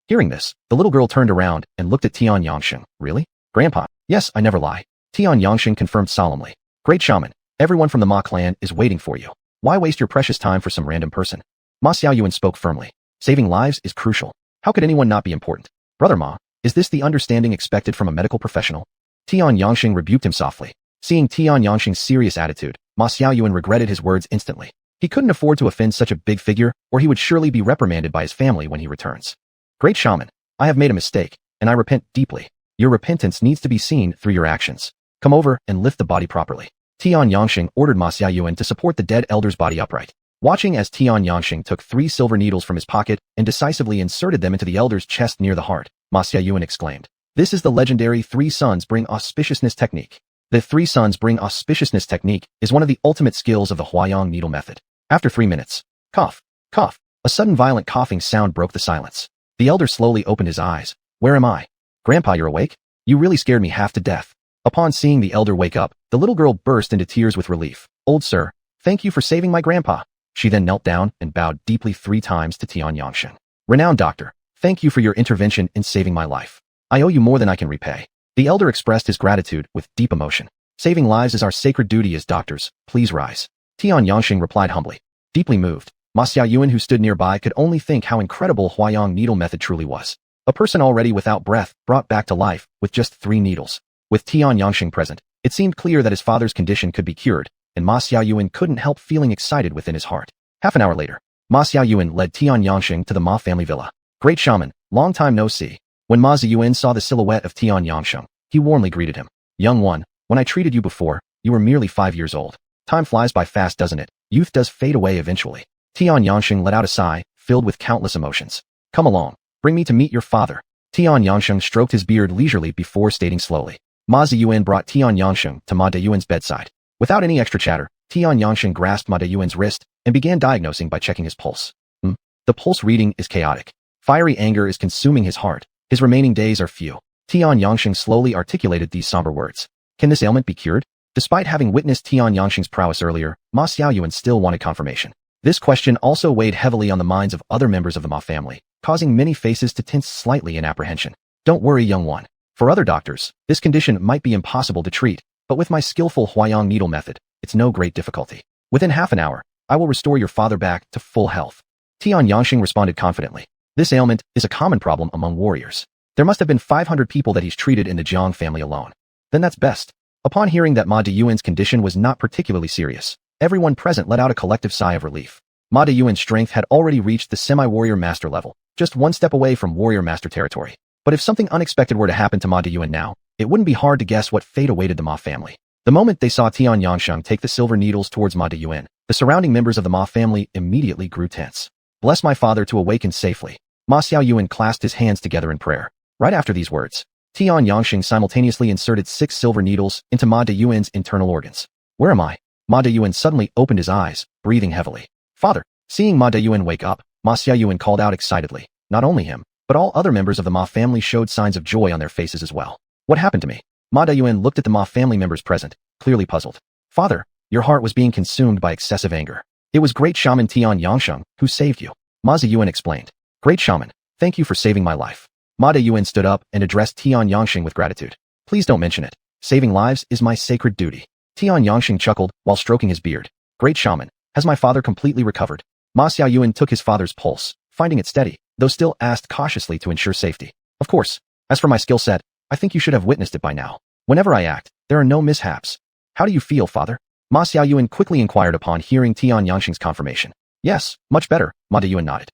Hearing this, the little girl turned around and looked at Tian Yangsheng. Really? Grandpa? Yes, I never lie. Tian Yangsheng confirmed solemnly. Great Shaman, everyone from the Ma clan is waiting for you. Why waste your precious time for some random person? Ma Xiaoyuan spoke firmly. Saving lives is crucial. How could anyone not be important? Brother Ma, is this the understanding expected from a medical professional? Tian Yangsheng rebuked him softly. Seeing Tian Yangsheng's serious attitude, Ma Xiaoyuan regretted his words instantly. He couldn't afford to offend such a big figure, or he would surely be reprimanded by his family when he returns. Great Shaman, I have made a mistake, and I repent deeply. Your repentance needs to be seen through your actions. Come over and lift the body properly. Tian Yangsheng ordered Ma Xiaoyuan to support the dead elder's body upright. Watching as Tian Yangsheng took 3 silver needles from his pocket and decisively inserted them into the elder's chest near the heart, Ma Xiaoyuan exclaimed. This is the legendary 3 Suns Bring Auspiciousness technique. The 3 Suns Bring Auspiciousness technique is one of the ultimate skills of the Huayang needle method. After 3 minutes, cough, cough, a sudden violent coughing sound broke the silence. The elder slowly opened his eyes. Where am I? Grandpa, you're awake? You really scared me half to death. Upon seeing the elder wake up, the little girl burst into tears with relief. Old sir, thank you for saving my grandpa. She then knelt down and bowed deeply 3 times to Tian Yangsheng. Renowned doctor, thank you for your intervention in saving my life. I owe you more than I can repay. The elder expressed his gratitude with deep emotion. Saving lives is our sacred duty as doctors. Please rise. Tian Yangsheng replied humbly. Deeply moved, Ma Xiaoyuan, who stood nearby, could only think how incredible Huayang needle method truly was. A person already without breath, brought back to life, with just 3 needles. With Tian Yangsheng present, it seemed clear that his father's condition could be cured, and Ma Xiaoyuan couldn't help feeling excited within his heart. Half an hour later, Ma Xiaoyuan led Tian Yangsheng to the Ma family villa. Great shaman, long time no see. When Ma Ziyuan saw the silhouette of Tian Yangsheng, he warmly greeted him. Young one, when I treated you before, you were merely 5 years old. Time flies by fast, doesn't it? Youth does fade away eventually. Tian Yangsheng let out a sigh, filled with countless emotions. Come along, bring me to meet your father. Tian Yangsheng stroked his beard leisurely before stating slowly. Ma Ziyuan brought Tian Yangsheng to Ma Deyuan's bedside. Without any extra chatter, Tian Yangsheng grasped Ma Deyuan's wrist and began diagnosing by checking his pulse. The pulse reading is chaotic. Fiery anger is consuming his heart. His remaining days are few. Tian Yangsheng slowly articulated these somber words. Can this ailment be cured? Despite having witnessed Tian Yangsheng's prowess earlier, Ma Xiaoyuan still wanted confirmation. This question also weighed heavily on the minds of other members of the Ma family, causing many faces to tense slightly in apprehension. Don't worry, young one. For other doctors, this condition might be impossible to treat, but with my skillful Huayang needle method, it's no great difficulty. Within half an hour, I will restore your father back to full health. Tian Yangsheng responded confidently. This ailment is a common problem among warriors. There must have been 500 people that he's treated in the Jiang family alone. Then that's best. Upon hearing that Ma Deyuan's condition was not particularly serious, everyone present let out a collective sigh of relief. Ma Deyuan's strength had already reached the semi-warrior master level, just one step away from warrior master territory. But if something unexpected were to happen to Ma Deyuan now, it wouldn't be hard to guess what fate awaited the Ma family. The moment they saw Tian Yangsheng take the silver needles towards Ma Deyuan, the surrounding members of the Ma family immediately grew tense. Bless my father to awaken safely. Ma Xiaoyuan clasped his hands together in prayer. Right after these words, Tian Yangsheng simultaneously inserted 6 silver needles into Ma Deyuan's internal organs. Where am I? Ma Deyuan suddenly opened his eyes, breathing heavily. Father! Seeing Ma Deyuan wake up, Ma Xiaoyuan called out excitedly. Not only him, but all other members of the Ma family showed signs of joy on their faces as well. What happened to me? Ma Deyuan looked at the Ma family members present, clearly puzzled. Father, your heart was being consumed by excessive anger. It was great shaman Tian Yangsheng who saved you. Ma Ziyuan explained. Great shaman, thank you for saving my life. Ma Deyuan stood up and addressed Tian Yangsheng with gratitude. Please don't mention it. Saving lives is my sacred duty. Tian Yangsheng chuckled while stroking his beard. Great shaman, has my father completely recovered? Ma Xiaoyuan took his father's pulse, finding it steady, though still asked cautiously to ensure safety. Of course. As for my skill set, I think you should have witnessed it by now. Whenever I act, there are no mishaps. How do you feel, father? Ma Xiaoyuan quickly inquired upon hearing Tian Yangsheng's confirmation. Yes, much better, Ma Deyuan nodded.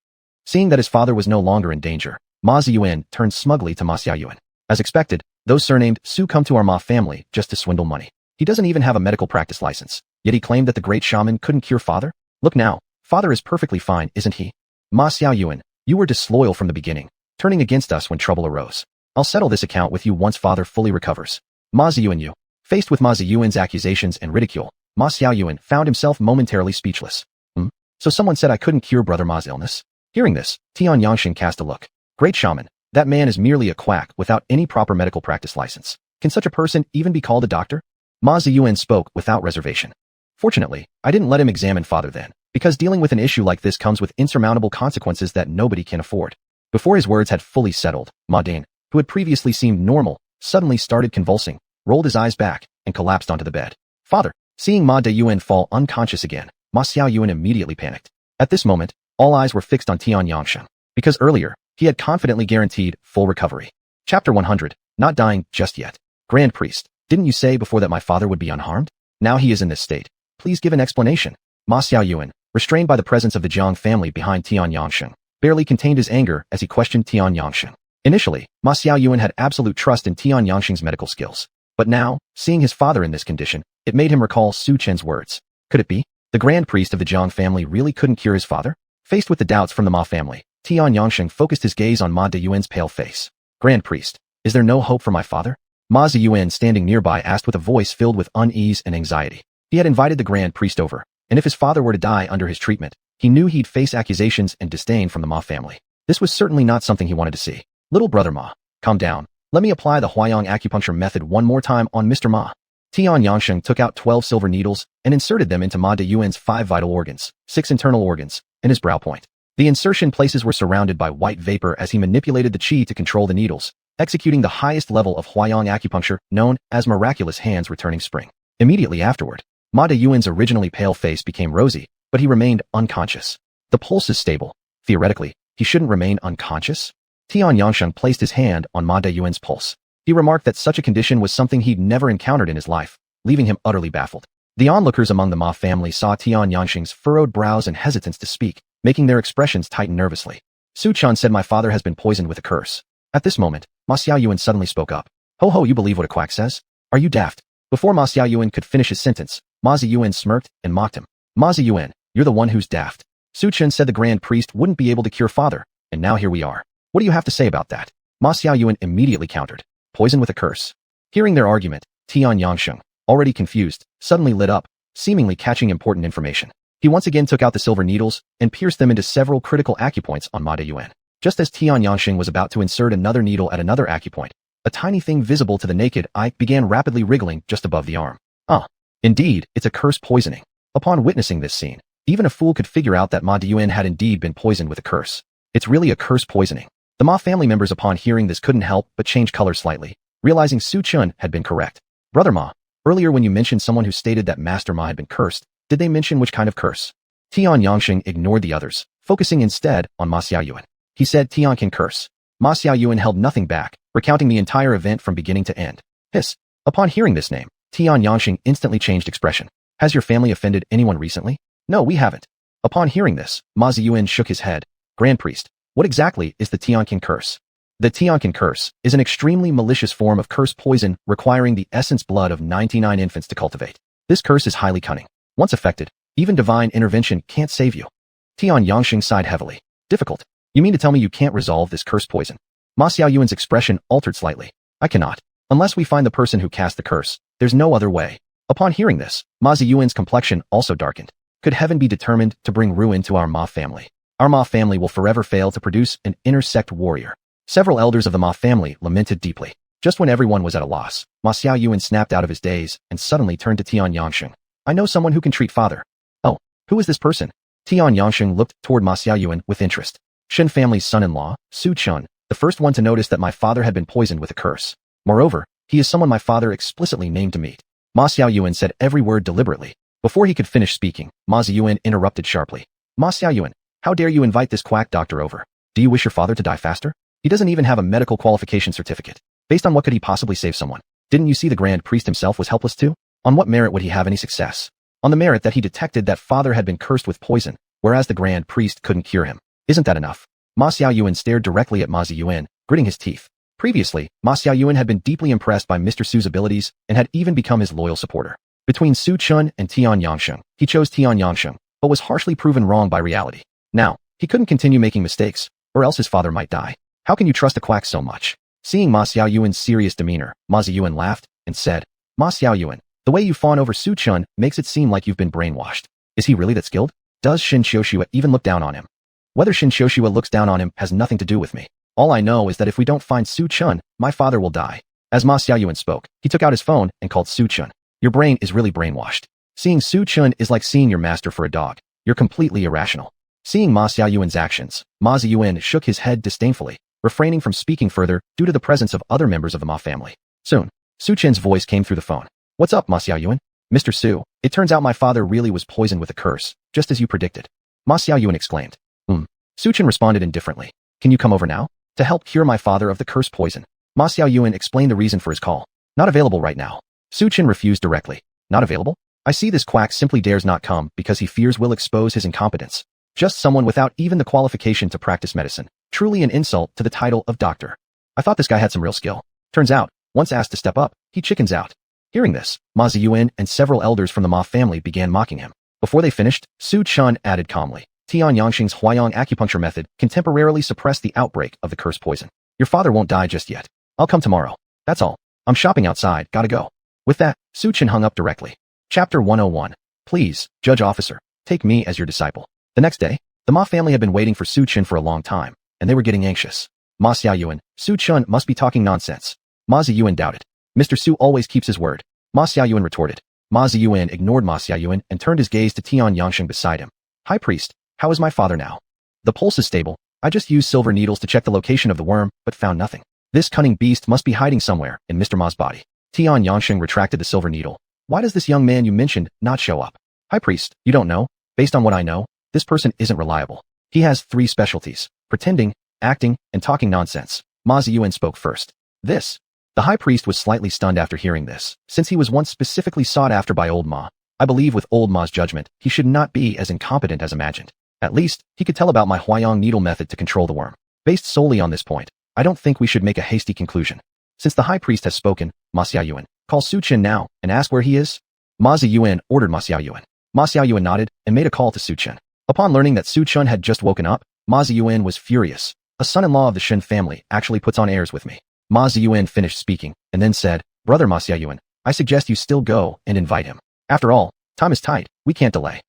Seeing that his father was no longer in danger, Ma Ziyuan turned smugly to Ma Xiaoyuan. As expected, those surnamed Su come to our Ma family just to swindle money. He doesn't even have a medical practice license, yet he claimed that the great shaman couldn't cure father? Look now, father is perfectly fine, isn't he? Ma Xiaoyuan, you were disloyal from the beginning, turning against us when trouble arose. I'll settle this account with you once father fully recovers. Ma Ziyuan. Faced with Ma Ziyuan's accusations and ridicule, Ma Xiaoyuan found himself momentarily speechless. So someone said I couldn't cure brother Ma's illness? Hearing this, Tian Yangsheng cast a look. Great shaman, that man is merely a quack without any proper medical practice license. Can such a person even be called a doctor? Ma Ziyuan spoke without reservation. Fortunately, I didn't let him examine father then, because dealing with an issue like this comes with insurmountable consequences that nobody can afford. Before his words had fully settled, Ma Dane, who had previously seemed normal, suddenly started convulsing, rolled his eyes back, and collapsed onto the bed. Father, seeing Ma Deyuan fall unconscious again, Ma Xiaoyuan immediately panicked. At this moment, all eyes were fixed on Tian Yangsheng, because earlier, he had confidently guaranteed full recovery. Chapter 100, Not dying just yet. Grand Priest, didn't you say before that my father would be unharmed? Now he is in this state. Please give an explanation. Ma Xiaoyuan, restrained by the presence of the Jiang family behind Tian Yangsheng, barely contained his anger as he questioned Tian Yangsheng. Initially, Ma Xiaoyuan had absolute trust in Tian Yangsheng's medical skills. But now, seeing his father in this condition, it made him recall Su Chen's words. Could it be? The Grand Priest of the Jiang family really couldn't cure his father? Faced with the doubts from the Ma family, Tian Yangsheng focused his gaze on Ma Deyuan's pale face. Grand Priest, is there no hope for my father? Ma Ziyuan standing nearby asked with a voice filled with unease and anxiety. He had invited the Grand Priest over, and if his father were to die under his treatment, he knew he'd face accusations and disdain from the Ma family. This was certainly not something he wanted to see. Little brother Ma, calm down. Let me apply the Huayang acupuncture method one more time on Mr. Ma. Tian Yangsheng took out 12 silver needles and inserted them into Ma Deyuan's 5 vital organs, 6 internal organs, and his brow point. The insertion places were surrounded by white vapor as he manipulated the qi to control the needles, executing the highest level of Huayang acupuncture known as miraculous hands returning spring. Immediately afterward, Ma Deyuan's originally pale face became rosy, but he remained unconscious. The pulse is stable. Theoretically, he shouldn't remain unconscious. Tian Yangsheng placed his hand on Ma Deyuan's pulse. He remarked that such a condition was something he'd never encountered in his life, leaving him utterly baffled. The onlookers among the Ma family saw Tian Yangsheng's furrowed brows and hesitance to speak, making their expressions tighten nervously. Su Chan said, "My father has been poisoned with a curse." At this moment, Ma Xiaoyuan suddenly spoke up. "Ho ho, you believe what a quack says? Are you daft?" Before Ma Xiaoyuan could finish his sentence, Ma Ziyuan smirked and mocked him. "Ma Ziyuan, you're the one who's daft. Su Chen said the grand priest wouldn't be able to cure father, and now here we are. What do you have to say about that?" Ma Xiaoyuan immediately countered. "Poison with a curse." Hearing their argument, Tian Yangsheng, already confused, suddenly lit up, seemingly catching important information. He once again took out the silver needles and pierced them into several critical acupoints on Ma Deyuan. Just as Tian Yangsheng was about to insert another needle at another acupoint, a tiny thing visible to the naked eye began rapidly wriggling just above the arm. Indeed, it's a curse poisoning. Upon witnessing this scene, even a fool could figure out that Ma Deyuan had indeed been poisoned with a curse. It's really a curse poisoning. The Ma family members upon hearing this couldn't help but change color slightly, realizing Su Chun had been correct. "Brother Ma, earlier when you mentioned someone who stated that Master Ma had been cursed, did they mention which kind of curse?" Tian Yangsheng ignored the others, focusing instead on Ma Xiaoyuan. He said, "Tian can curse." Ma Xiaoyuan held nothing back, recounting the entire event from beginning to end. Hiss. Upon hearing this name, Tian Yangsheng instantly changed expression. "Has your family offended anyone recently?" "No, we haven't." Upon hearing this, Ma Ziyuan shook his head. "Grand priest, what exactly is the Tianqin curse?" The Tianqin curse is an extremely malicious form of curse poison requiring the essence blood of 99 infants to cultivate. This curse is highly cunning. Once affected, even divine intervention can't save you. Tian Yangsheng sighed heavily. "Difficult. You mean to tell me you can't resolve this curse poison?" Ma Xiaoyuan's expression altered slightly. "I cannot. Unless we find the person who cast the curse, there's no other way." Upon hearing this, Ma Ziyuan's complexion also darkened. "Could heaven be determined to bring ruin to our Ma family? Our Ma family will forever fail to produce an intersect warrior." Several elders of the Ma family lamented deeply. Just when everyone was at a loss, Ma Xiaoyuan snapped out of his daze and suddenly turned to Tian Yangsheng. "I know someone who can treat father." "Oh, who is this person?" Tian Yangsheng looked toward Ma Xiaoyuan with interest. "Shen family's son-in-law, Su Chun, the first one to notice that my father had been poisoned with a curse. Moreover, he is someone my father explicitly named to meet." Ma Xiaoyuan said every word deliberately. Before he could finish speaking, Ma Ziyuan interrupted sharply. "Ma Xiaoyuan, how dare you invite this quack doctor over? Do you wish your father to die faster? He doesn't even have a medical qualification certificate. Based on what could he possibly save someone? Didn't you see the grand priest himself was helpless too? On what merit would he have any success? On the merit that he detected that father had been cursed with poison, whereas the grand priest couldn't cure him. Isn't that enough?" Ma Xiaoyuan stared directly at Ma Ziyuan, gritting his teeth. Previously, Ma Xiaoyuan had been deeply impressed by Mr. Su's abilities and had even become his loyal supporter. Between Su Chun and Tian Yangsheng, he chose Tian Yangsheng, but was harshly proven wrong by reality. Now, he couldn't continue making mistakes, or else his father might die. "How can you trust a quack so much?" Seeing Ma Xiaoyuan's serious demeanor, Ma Ziyuan laughed and said, "Ma Xiaoyuan, the way you fawn over Su Chun makes it seem like you've been brainwashed. Is he really that skilled? Does Shen Xiuxua even look down on him?" "Whether Shen Xiuxua looks down on him has nothing to do with me. All I know is that if we don't find Su Chun, my father will die." As Ma Xiaoyuan spoke, he took out his phone and called Su Chun. "Your brain is really brainwashed. Seeing Su Chun is like seeing your master for a dog. You're completely irrational." Seeing Ma Xiaoyuan's actions, Ma Ziyuan shook his head disdainfully, refraining from speaking further due to the presence of other members of the Ma family. Soon, Su Chen's voice came through the phone. "What's up, Ma Xiaoyuan?" "Mr. Su, it turns out my father really was poisoned with a curse, just as you predicted." Ma Xiaoyuan exclaimed. Su Chen responded indifferently. "Can you come over now? To help cure my father of the curse poison." Ma Xiaoyuan explained the reason for his call. "Not available right now." Su Chen refused directly. "Not available? I see this quack simply dares not come because he fears we'll expose his incompetence. Just someone without even the qualification to practice medicine. Truly an insult to the title of doctor. I thought this guy had some real skill. Turns out, once asked to step up, he chickens out." Hearing this, Ma Ziyuan and several elders from the Ma family began mocking him. Before they finished, Su Chun added calmly, "Tian Yangsheng's Huayang acupuncture method can temporarily suppress the outbreak of the curse poison. Your father won't die just yet. I'll come tomorrow. That's all. I'm shopping outside, gotta go." With that, Su Chen hung up directly. Chapter 101. "Please, Judge Officer, take me as your disciple." The next day, the Ma family had been waiting for Su Chen for a long time, and they were getting anxious. Ma Xiaoyuan, Su Chun must be talking nonsense. Ma Ziyuan doubted. "Mr. Su always keeps his word." Ma Xiaoyuan retorted. Ma Ziyuan ignored Ma Xiaoyuan and turned his gaze to Tian Yangsheng beside him. "High priest, how is my father now?" "The pulse is stable. I just used silver needles to check the location of the worm, but found nothing. This cunning beast must be hiding somewhere in Mr. Ma's body." Tian Yangsheng retracted the silver needle. "Why does this young man you mentioned not show up?" "High priest, you don't know? Based on what I know, This person isn't reliable. He has 3 specialties: pretending, acting, and talking nonsense. Ma Ziyuan spoke first. This. The high priest was slightly stunned after hearing this, since he was once specifically sought after by old Ma. I believe with old Ma's judgment, he should not be as incompetent as imagined. At least, he could tell about my Huayang needle method to control the worm. Based solely on this point, I don't think we should make a hasty conclusion. Since the high priest has spoken, Ma Xiaoyuan, call Su Chen now and ask where he is. Ma Ziyuan ordered Ma Xiaoyuan. Ma Xiaoyuan nodded and made a call to Su Chen. Upon learning that Su Chen had just woken up, Ma Ziyuan was furious. A son-in-law of the Shen family actually puts on airs with me. Ma Ziyuan finished speaking and then said, Brother Ma Xiaoyuan, I suggest you still go and invite him. After all, time is tight, we can't delay.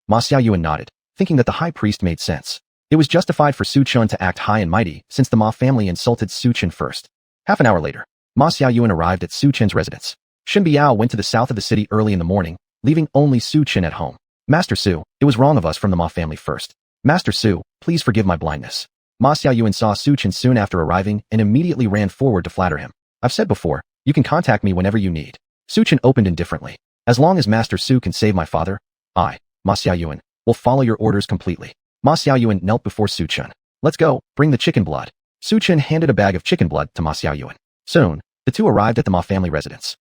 Ma Xiaoyuan nodded, thinking that the high priest made sense. It was justified for Su Chen to act high and mighty since the Ma family insulted Su Chen first. Half an hour later, Ma Xiaoyuan arrived at Su Chen's residence. Shen Biao went to the south of the city early in the morning, leaving only Su Chen at home. Master Su, it was wrong of us from the Ma family first. Master Su, please forgive my blindness. Ma Xiaoyuan saw Su Chen soon after arriving and immediately ran forward to flatter him. I've said before, you can contact me whenever you need. Su Chen opened indifferently. As long as Master Su can save my father, I, Ma Xiaoyuan, will follow your orders completely. Ma Xiaoyuan knelt before Su Chen. Let's go, bring the chicken blood. Su Chen handed a bag of chicken blood to Ma Xiaoyuan. Soon, the two arrived at the Ma family residence.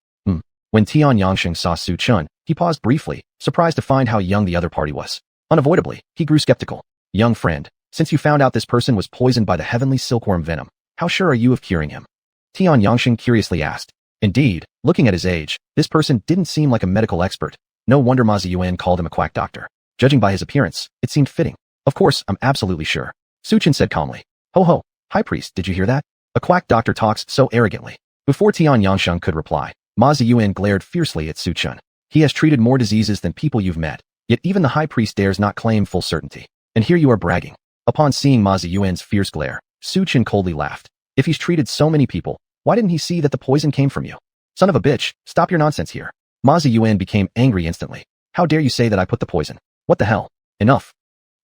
When Tian Yangsheng saw Su Chen, he paused briefly, surprised to find how young the other party was. Unavoidably, he grew skeptical. Young friend, since you found out this person was poisoned by the heavenly silkworm venom, how sure are you of curing him? Tian Yangsheng curiously asked. Indeed, looking at his age, this person didn't seem like a medical expert. No wonder Ma Ziyuan called him a quack doctor. Judging by his appearance, it seemed fitting. Of course, I'm absolutely sure. Su Chen said calmly. Ho ho, high priest, did you hear that? A quack doctor talks so arrogantly. Before Tian Yangsheng could reply, Ma Ziyuan glared fiercely at Su Chen. He has treated more diseases than people you've met, yet even the high priest dares not claim full certainty. And here you are bragging. Upon seeing Ma Ziyuan's fierce glare, Su Chen coldly laughed. If he's treated so many people, why didn't he see that the poison came from you? Son of a bitch, stop your nonsense here. Ma Ziyuan became angry instantly. How dare you say that I put the poison? What the hell? Enough.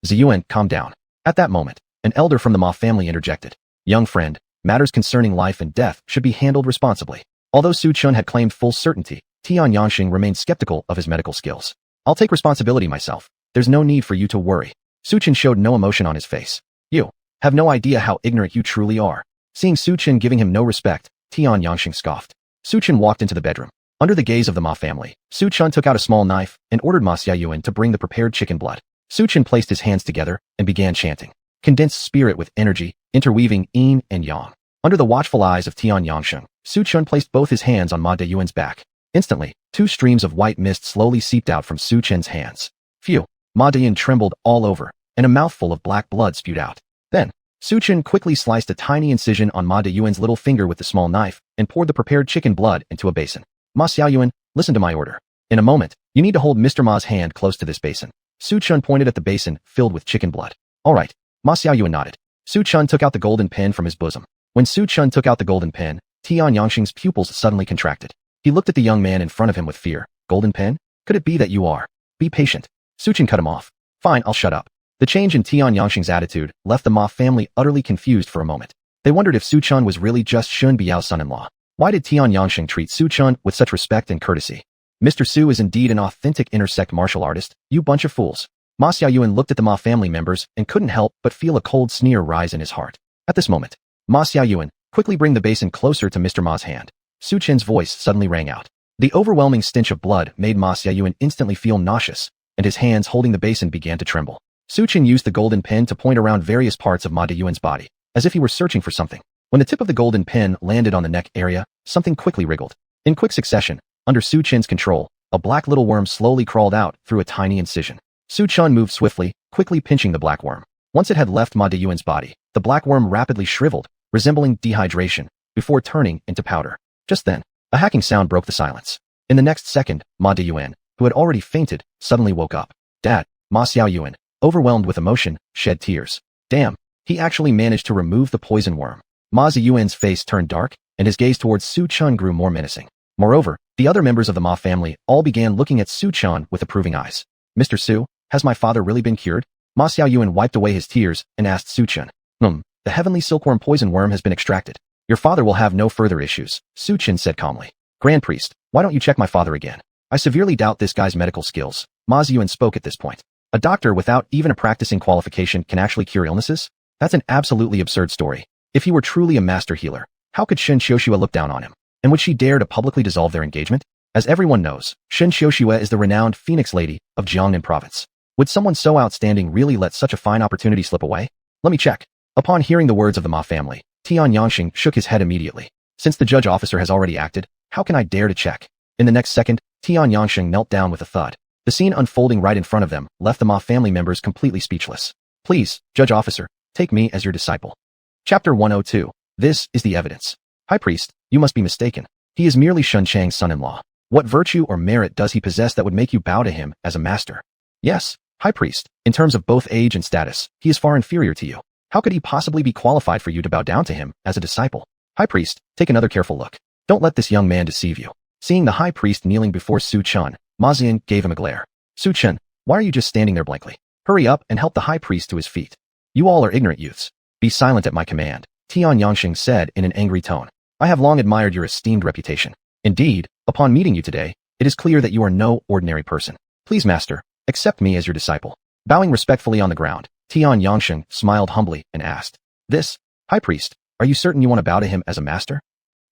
Ziyuan, calm down. At that moment, an elder from the Ma family interjected. Young friend, matters concerning life and death should be handled responsibly. Although Su Chen had claimed full certainty, Tian Yangsheng remained skeptical of his medical skills. I'll take responsibility myself. There's no need for you to worry. Su Chen showed no emotion on his face. You have no idea how ignorant you truly are. Seeing Su Chen giving him no respect, Tian Yangsheng scoffed. Su Chen walked into the bedroom. Under the gaze of the Ma family, Su Chen took out a small knife and ordered Ma Xiaoyuan to bring the prepared chicken blood. Su Chen placed his hands together and began chanting. Condensed spirit with energy, interweaving yin and yang. Under the watchful eyes of Tian Yangsheng, Su Chen placed both his hands on Ma Deyuan's back. Instantly, 2 streams of white mist slowly seeped out from Su Chen's hands. Phew! Ma Deyuan trembled all over, and a mouthful of black blood spewed out. Then, Su Chen quickly sliced a tiny incision on Ma Deyuan's little finger with the small knife and poured the prepared chicken blood into a basin. Ma Xiaoyuan, listen to my order. In a moment, you need to hold Mr. Ma's hand close to this basin. Su Chen pointed at the basin filled with chicken blood. All right. Ma Xiaoyuan nodded. Su Chen took out the golden pen from his bosom. When Su Chen took out the golden pen, Tian Yangsheng's pupils suddenly contracted. He looked at the young man in front of him with fear. Golden pen? Could it be that you are? Be patient. Su Chen cut him off. Fine, I'll shut up. The change in Tian Yangsheng's attitude left the Ma family utterly confused for a moment. They wondered if Su Chen was really just Shen Biao's son-in-law. Why did Tian Yangsheng treat Su Chen with such respect and courtesy? Mr. Su is indeed an authentic intersect martial artist, you bunch of fools. Ma Xiaoyuan looked at the Ma family members and couldn't help but feel a cold sneer rise in his heart. At this moment, Ma Xiaoyuan, quickly bring the basin closer to Mr. Ma's hand. Su Chen's voice suddenly rang out. The overwhelming stench of blood made Ma Xiaoyuan instantly feel nauseous, and his hands holding the basin began to tremble. Su Chen used the golden pen to point around various parts of Ma Deyuan's body, as if he were searching for something. When the tip of the golden pen landed on the neck area, something quickly wriggled. In quick succession, under Su Chen's control, a black little worm slowly crawled out through a tiny incision. Su Chen moved swiftly, quickly pinching the black worm. Once it had left Ma Deyuan's body, the black worm rapidly shriveled, resembling dehydration, before turning into powder. Just then, a hacking sound broke the silence. In the next second, Ma Deyuan, who had already fainted, suddenly woke up. Dad, Ma Xiaoyuan, overwhelmed with emotion, shed tears. Damn, he actually managed to remove the poison worm. Ma Ziyuan's face turned dark, and his gaze towards Su Chen grew more menacing. Moreover, the other members of the Ma family all began looking at Su Chen with approving eyes. Mr. Su, has my father really been cured? Ma Xiaoyuan wiped away his tears and asked Su Chen. The heavenly silkworm poison worm has been extracted. Your father will have no further issues, Su Chen said calmly. Grand Priest, why don't you check my father again? I severely doubt this guy's medical skills. Ma Ziyuan spoke at this point. A doctor without even a practicing qualification can actually cure illnesses? That's an absolutely absurd story. If he were truly a master healer, how could Shen Xiuxue look down on him? And would she dare to publicly dissolve their engagement? As everyone knows, Shen Xiuxue is the renowned Phoenix Lady of Jiangnan Province. Would someone so outstanding really let such a fine opportunity slip away? Let me check. Upon hearing the words of the Ma family, Tian Yangxing shook his head immediately. Since the judge officer has already acted, how can I dare to check? In the next second, Tian Yangxing knelt down with a thud. The scene unfolding right in front of them left the Ma family members completely speechless. Please, judge officer, take me as your disciple. Chapter 102. This is the evidence. High priest, you must be mistaken. He is merely Shun Chang's son-in-law. What virtue or merit does he possess that would make you bow to him as a master? Yes, high priest, in terms of both age and status, he is far inferior to you. How could he possibly be qualified for you to bow down to him as a disciple? High priest, take another careful look. Don't let this young man deceive you. Seeing the high priest kneeling before Su Chun, Ma Zian gave him a glare. Su Chun, why are you just standing there blankly? Hurry up and help the high priest to his feet. You all are ignorant youths. Be silent at my command, Tian Yangxing said in an angry tone. I have long admired your esteemed reputation. Indeed, upon meeting you today, it is clear that you are no ordinary person. Please, master, accept me as your disciple. Bowing respectfully on the ground, Tian Yangxing smiled humbly and asked, This, high priest, are you certain you want to bow to him as a master?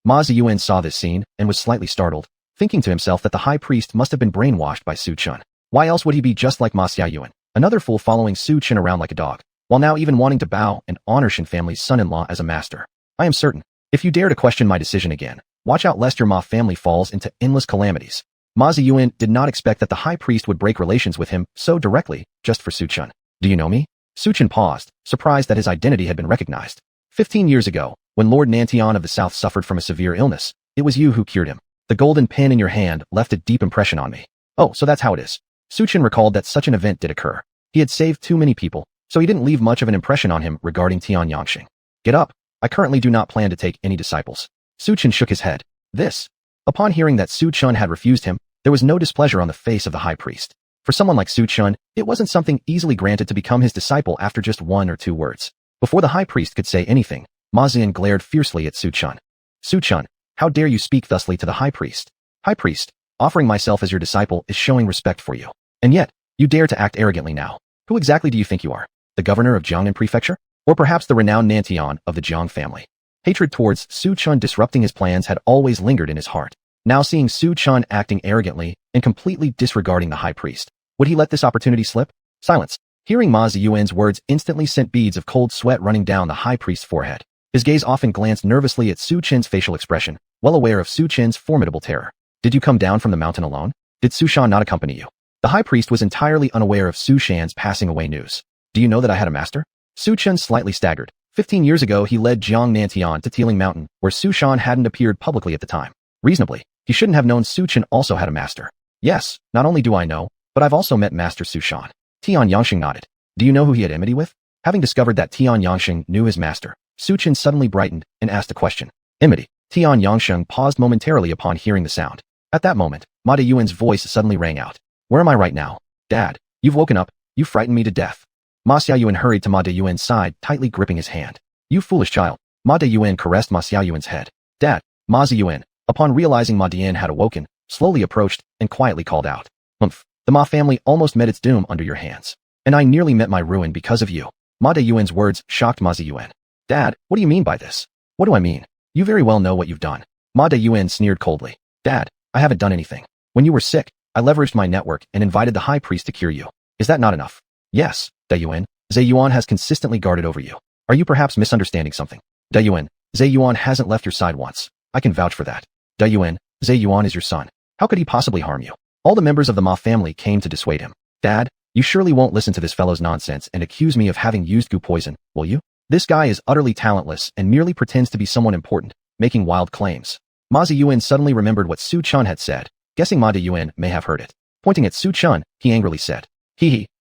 Ma Ziyuan saw this scene and was slightly startled, thinking to himself that the high priest must have been brainwashed by Su Chun. Why else would he be just like Ma Xiaoyuan, another fool following Su Chun around like a dog, while now even wanting to bow and honor Shen family's son-in-law as a master? I am certain, if you dare to question my decision again, watch out lest your Ma family falls into endless calamities. Ma Ziyuan did not expect that the high priest would break relations with him so directly, just for Su Chun. Do you know me? Su Chun paused, surprised that his identity had been recognized. 15 years ago, when Lord Nantian of the South suffered from a severe illness, it was you who cured him. The golden pen in your hand left a deep impression on me. Oh, so that's how it is. Su Chun recalled that such an event did occur. He had saved too many people, so he didn't leave much of an impression on him regarding Tian Yangxing. Get up. I currently do not plan to take any disciples. Su Chun shook his head. This. Upon hearing that Su Chun had refused him, there was no displeasure on the face of the high priest. For someone like Su Chun, it wasn't something easily granted to become his disciple after just one or two words. Before the high priest could say anything, Ma Zian glared fiercely at Su Chun. Su Chun, how dare you speak thusly to the high priest? High priest, offering myself as your disciple is showing respect for you. And yet, you dare to act arrogantly now. Who exactly do you think you are? The governor of Jiangnan Prefecture? Or perhaps the renowned Nantian of the Jiang family? Hatred towards Su Chun disrupting his plans had always lingered in his heart. Now seeing Su Chun acting arrogantly and completely disregarding the high priest, would he let this opportunity slip? Silence. Hearing Ma Ziyuan's words instantly sent beads of cold sweat running down the high priest's forehead. His gaze often glanced nervously at Su Chen's facial expression, well aware of Su Chen's formidable terror. Did you come down from the mountain alone? Did Su Shan not accompany you? The high priest was entirely unaware of Su Shan's passing away news. Do you know that I had a master? Su Chen slightly staggered. 15 years ago he led Jiang Nantian to Tiling Mountain, where Su Shan hadn't appeared publicly at the time. Reasonably, he shouldn't have known Su Chen also had a master. Yes, not only do I know, but I've also met Master Su Shan. Tian Yangxing nodded. Do you know who he had enmity with? Having discovered that Tian Yangxing knew his master, Su Chen suddenly brightened and asked a question. Enmity. Tian Yangxing paused momentarily upon hearing the sound. At that moment, Ma Deyuan's voice suddenly rang out. Where am I right now? Dad, you've woken up. You frightened me to death. Ma Xiaoyuan hurried to Ma Deyuan's side, tightly gripping his hand. You foolish child. Ma Deyuan caressed Ma Xiaoyuan's head. Dad, Ma Ziyuan, upon realizing Ma Dian had awoken, slowly approached and quietly called out. Humph. The Ma family almost met its doom under your hands. And I nearly met my ruin because of you. Ma Deyuan's words shocked Ma Ziyuan. Dad, what do you mean by this? What do I mean? You very well know what you've done. Ma Deyuan sneered coldly. Dad, I haven't done anything. When you were sick, I leveraged my network and invited the high priest to cure you. Is that not enough? Yes, Deyuan. Zeyuan has consistently guarded over you. Are you perhaps misunderstanding something? Deyuan, Zeyuan hasn't left your side once. I can vouch for that. Deyuan, Zeyuan is your son. How could he possibly harm you? All the members of the Ma family came to dissuade him. Dad, you surely won't listen to this fellow's nonsense and accuse me of having used goo poison, will you? This guy is utterly talentless and merely pretends to be someone important, making wild claims. Ma Ziyuan suddenly remembered what Su Chun had said, guessing Ma Deyuan may have heard it. Pointing at Su Chun, he angrily said,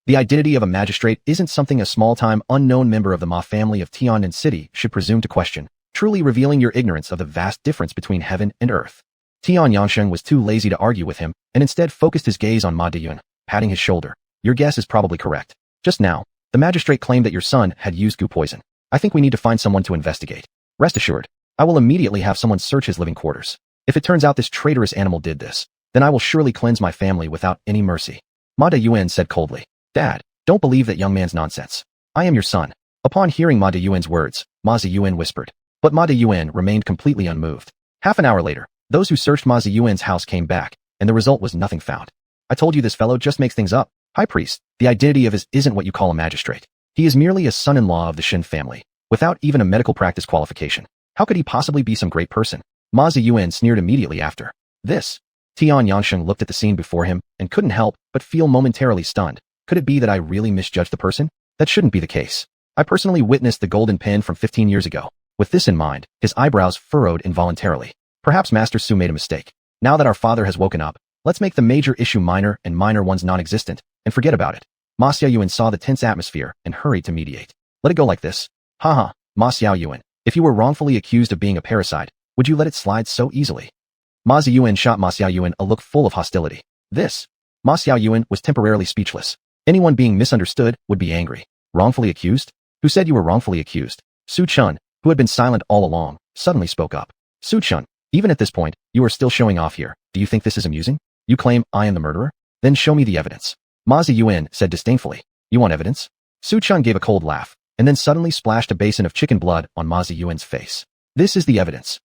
the identity of a magistrate isn't something a small-time unknown member of the Ma family of Tiannan City should presume to question, truly revealing your ignorance of the vast difference between heaven and earth. Tian Yangxing was too lazy to argue with him and instead focused his gaze on Ma Deyuan, patting his shoulder. Your guess is probably correct. Just now, the magistrate claimed that your son had used goo poison. I think we need to find someone to investigate. Rest assured, I will immediately have someone search his living quarters. If it turns out this traitorous animal did this, then I will surely cleanse my family without any mercy. Ma Deyuan said coldly. Dad, Don't believe that young man's nonsense. I am your son. Upon hearing Ma Deyuan's words, Ma Ziyuan whispered. But Ma Deyuan remained completely unmoved. Half an hour later, those who searched Ma Ziyuan's house came back, and the result was nothing found. I told you this fellow just makes things up. High priest, the identity of his isn't what you call a magistrate. He is merely a son-in-law of the Shen family, without even a medical practice qualification. How could he possibly be some great person? Ma Ziyuan sneered immediately after this. Tian Yansheng looked at the scene before him and couldn't help but feel momentarily stunned. Could it be that I really misjudged the person? That shouldn't be the case. I personally witnessed the golden pen from 15 years ago. With this in mind, his eyebrows furrowed involuntarily. Perhaps Master Su made a mistake. Now that our father has woken up, let's make the major issue minor and minor ones non-existent, and forget about it. Ma Xiaoyuan saw the tense atmosphere and hurried to mediate. Let it go like this. Haha, Ma Xiaoyuan, if you were wrongfully accused of being a parasite, would you let it slide so easily? Ma Ziyuan shot Ma Xiaoyuan a look full of hostility. This. Ma Xiaoyuan was temporarily speechless. Anyone being misunderstood would be angry. Wrongfully accused? Who said you were wrongfully accused? Su Chun, who had been silent all along, suddenly spoke up. Su Chun, even at this point, you are still showing off here. Do you think this is amusing? You claim I am the murderer? Then show me the evidence. Ma Ziyuan said disdainfully. You want evidence? Su Chun gave a cold laugh, and then suddenly splashed a basin of chicken blood on Ma Ziyuan's face. This is the evidence.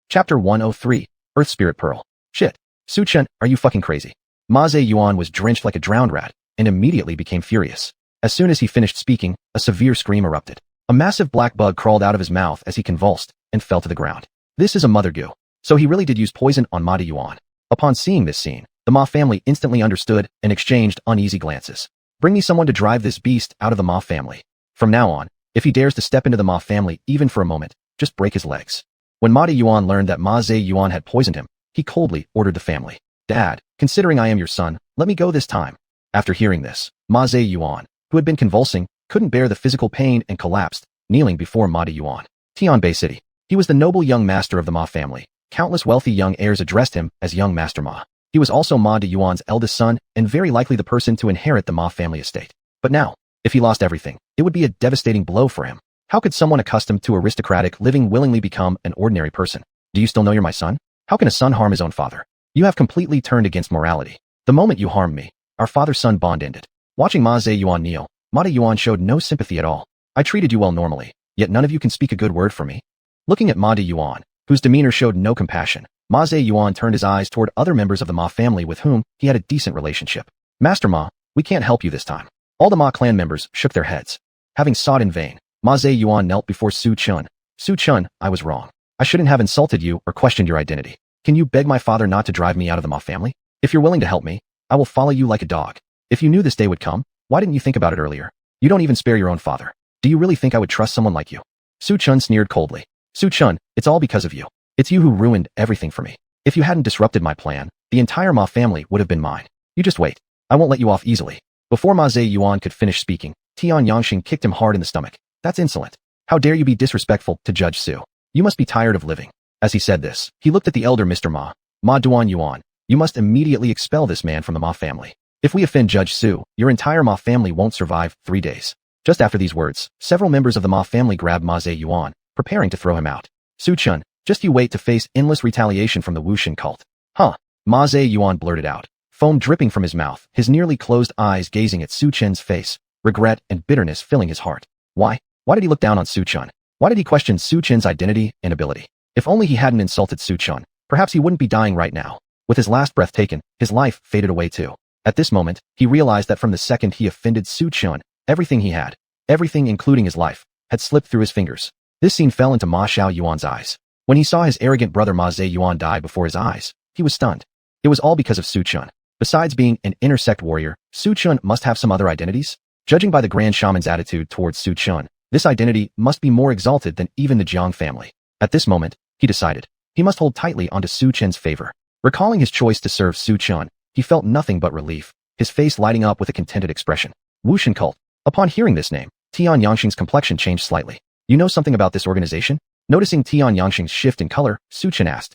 Chapter 103, Earth Spirit Pearl. Shit. Su Chun, are you fucking crazy? Ma Ziyuan was drenched like a drowned rat, and immediately became furious. As soon as he finished speaking, a severe scream erupted. A massive black bug crawled out of his mouth as he convulsed, and fell to the ground. This is a mother goo. So he really did use poison on Ma Deyuan. Upon seeing this scene, the Ma family instantly understood and exchanged uneasy glances. Bring me someone to drive this beast out of the Ma family. From now on, if he dares to step into the Ma family even for a moment, just break his legs. When Ma Deyuan learned that Ma Ziyuan had poisoned him, he coldly ordered the family. Dad, considering I am your son, let me go this time. After hearing this, Ma Ziyuan, who had been convulsing, couldn't bear the physical pain and collapsed, kneeling before Ma Deyuan. Tianbei City. He was the noble young master of the Ma family. Countless wealthy young heirs addressed him as young Master Ma. He was also Ma Deyuan's eldest son and very likely the person to inherit the Ma family estate. But now, if he lost everything, it would be a devastating blow for him. How could someone accustomed to aristocratic living willingly become an ordinary person? Do you still know you're my son? How can a son harm his own father? You have completely turned against morality. The moment you harmed me, our father-son bond ended. Watching Ma Ziyuan kneel, Ma Deyuan showed no sympathy at all. I treated you well normally, yet none of you can speak a good word for me. Looking at Ma Deyuan, whose demeanor showed no compassion, Ma Ziyuan turned his eyes toward other members of the Ma family with whom he had a decent relationship. Master Ma, we can't help you this time. All the Ma clan members shook their heads. Having sought in vain, Ma Ziyuan knelt before Su Chun. Su Chun, I was wrong. I shouldn't have insulted you or questioned your identity. Can you beg my father not to drive me out of the Ma family? If you're willing to help me, I will follow you like a dog. If you knew this day would come, why didn't you think about it earlier? You don't even spare your own father. Do you really think I would trust someone like you? Su Chun sneered coldly. Su Chun, it's all because of you. It's you who ruined everything for me. If you hadn't disrupted my plan, the entire Ma family would have been mine. You just wait. I won't let you off easily. Before Ma Ziyuan could finish speaking, Tian Yanxing kicked him hard in the stomach. That's insolent. How dare you be disrespectful to Judge Su? You must be tired of living. As he said this, he looked at the elder Mr. Ma. Ma Duan Yuan, you must immediately expel this man from the Ma family. If we offend Judge Su, your entire Ma family won't survive 3 days. Just after these words, several members of the Ma family grabbed Ma Ziyuan, preparing to throw him out. Su Chun, just you wait to face endless retaliation from the Wushan cult. Huh? Ma Ziyuan blurted out, foam dripping from his mouth, his nearly closed eyes gazing at Su Chen's face, regret and bitterness filling his heart. Why? Why did he look down on Su Chun? Why did he question Su Chen's identity and ability? If only he hadn't insulted Su Chun, perhaps he wouldn't be dying right now. With his last breath taken, his life faded away too. At this moment, he realized that from the second he offended Su Chun, everything he had, everything including his life, had slipped through his fingers. This scene fell into Ma Xiaoyuan's eyes. When he saw his arrogant brother Ma Ziyuan die before his eyes, he was stunned. It was all because of Su Chun. Besides being an inner sect warrior, Su Chun must have some other identities? Judging by the Grand Shaman's attitude towards Su Chun, this identity must be more exalted than even the Jiang family. At this moment, he decided, he must hold tightly onto Su Chen's favor. Recalling his choice to serve Su Chun, he felt nothing but relief, his face lighting up with a contented expression. Wushan cult. Upon hearing this name, Tian Yanxing's complexion changed slightly. You know something about this organization? Noticing Tian Yanxing's shift in color, Su Chen asked.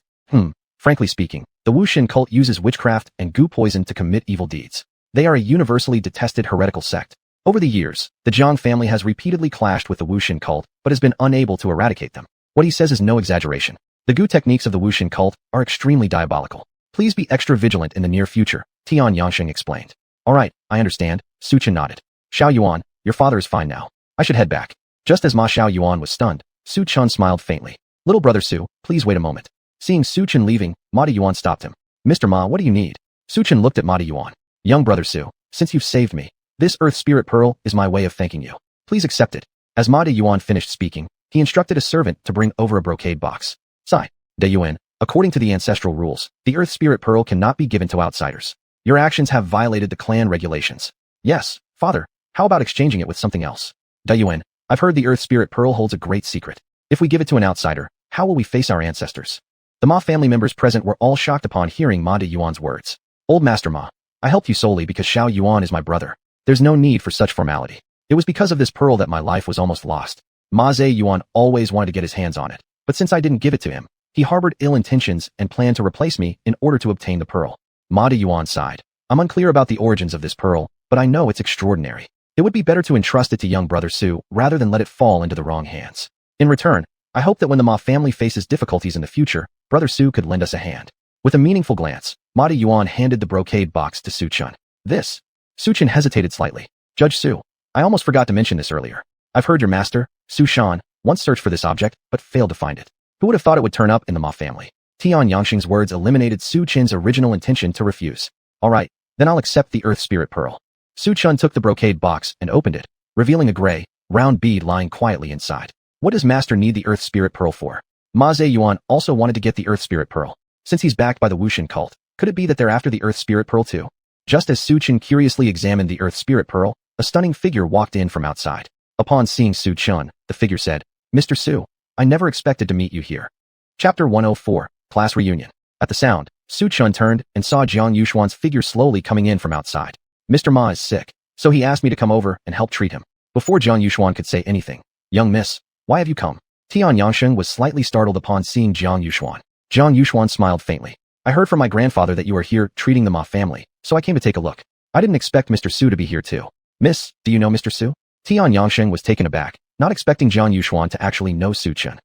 Frankly speaking, the Wushan cult uses witchcraft and goo poison to commit evil deeds. They are a universally detested heretical sect. Over the years, the Jiang family has repeatedly clashed with the Wushan cult, but has been unable to eradicate them. What he says is no exaggeration. The goo techniques of the Wushan cult are extremely diabolical. Please be extra vigilant in the near future, Tian Yanxing explained. Alright, I understand, Su Chen nodded. Xuanhuan, your father is fine now. I should head back. Just as Ma Xuanhuan was stunned, Su Chun smiled faintly. Little brother Su, please wait a moment. Seeing Su Chun leaving, Ma Yuan stopped him. Mr. Ma, what do you need? Su Chun looked at Ma Yuan. Young brother Su, since you've saved me, this earth spirit pearl is my way of thanking you. Please accept it. As Ma Yuan finished speaking, he instructed a servant to bring over a brocade box. Sai, De Yuan, according to the ancestral rules, the earth spirit pearl cannot be given to outsiders. Your actions have violated the clan regulations. Yes, father, how about exchanging it with something else? De Yuan, I've heard the earth spirit pearl holds a great secret. If we give it to an outsider, how will we face our ancestors? The Ma family members present were all shocked upon hearing Ma Yuan's words. Old Master Ma, I helped you solely because Xuanhuan is my brother. There's no need for such formality. It was because of this pearl that my life was almost lost. Ma Yuan always wanted to get his hands on it, but since I didn't give it to him, he harbored ill intentions and planned to replace me in order to obtain the pearl. Ma Yuan sighed. I'm unclear about the origins of this pearl, but I know it's extraordinary. It would be better to entrust it to young brother Su rather than let it fall into the wrong hands. In return, I hope that when the Ma family faces difficulties in the future, brother Su could lend us a hand. With a meaningful glance, Ma Yuan handed the brocade box to Su Chun. This? Su Chun hesitated slightly. Judge Su, I almost forgot to mention this earlier. I've heard your master, Su Shan, once searched for this object, but failed to find it. Who would have thought it would turn up in the Ma family? Tian Yangxing's words eliminated Su Chin's original intention to refuse. All right, then I'll accept the earth spirit pearl. Su Chun took the brocade box and opened it, revealing a gray, round bead lying quietly inside. What does master need the earth spirit pearl for? Ma Yuan also wanted to get the earth spirit pearl. Since he's backed by the Wuxian cult, could it be that they're after the earth spirit pearl too? Just as Su Chun curiously examined the earth spirit pearl, a stunning figure walked in from outside. Upon seeing Su Chun, the figure said, Mr. Su, I never expected to meet you here. Chapter 104, Class Reunion. At the sound, Su Chun turned and saw Jiang Yuxuan's figure slowly coming in from outside. Mr. Ma is sick, so he asked me to come over and help treat him. Before Jiang Yuxuan could say anything, young miss, why have you come? Tian Yangxing was slightly startled upon seeing Jiang Yuxuan. Jiang Yuxuan smiled faintly. I heard from my grandfather that you are here treating the Ma family, so I came to take a look. I didn't expect Mr. Su to be here too. Miss, do you know Mr. Su? Tian Yangxing was taken aback, not expecting Jiang Yuxuan to actually know Su Chun.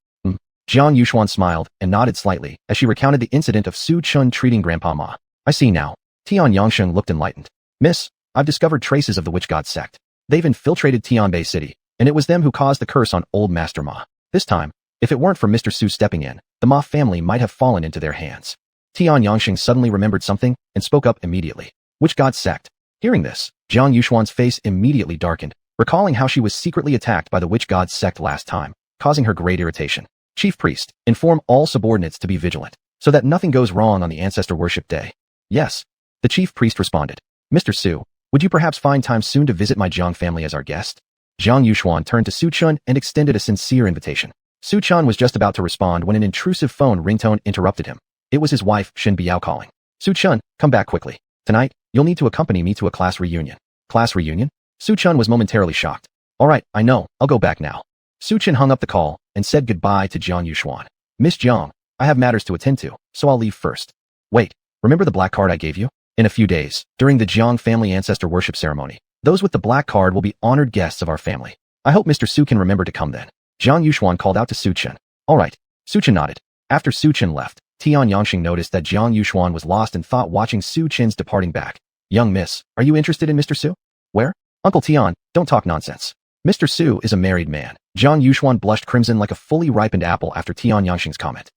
Jiang Yuxuan smiled and nodded slightly as she recounted the incident of Su Chun treating Grandpa Ma. I see now. Tian Yangxing looked enlightened. Miss, I've discovered traces of the witch god sect. They've infiltrated Tianbei City, and it was them who caused the curse on old Master Ma. This time, if it weren't for Mr. Su stepping in, the Ma family might have fallen into their hands. Tian Yangxing suddenly remembered something and spoke up immediately. Witch god sect. Hearing this, Jiang Yuxuan's face immediately darkened, recalling how she was secretly attacked by the witch god sect last time, causing her great irritation. Chief Priest, inform all subordinates to be vigilant, so that nothing goes wrong on the Ancestor Worship Day. Yes. The Chief Priest responded. Mr. Su, would you perhaps find time soon to visit my Jiang family as our guest? Jiang Yuxuan turned to Su Chun and extended a sincere invitation. Su Chun was just about to respond when an intrusive phone ringtone interrupted him. It was his wife, Shen Biao, calling. Su Chun, come back quickly. Tonight, you'll need to accompany me to a class reunion. Class reunion? Su Chun was momentarily shocked. All right, I know, I'll go back now. Su Chun hung up the call and said goodbye to Jiang Yuxuan. Miss Jiang, I have matters to attend to, so I'll leave first. Wait, remember the black card I gave you? In a few days, during the Jiang family ancestor worship ceremony, those with the black card will be honored guests of our family. I hope Mr. Su can remember to come then. Jiang Yuxuan called out to Su Chun. All right. Su Chun nodded. After Su Chun left, Tian Yangxing noticed that Jiang Yuxuan was lost in thought watching Su Chin's departing back. Young miss, are you interested in Mr. Su? Where? Uncle Tian, don't talk nonsense. Mr. Su is a married man. Jiang Yuxuan blushed crimson like a fully ripened apple after Tian Yangxing's comment.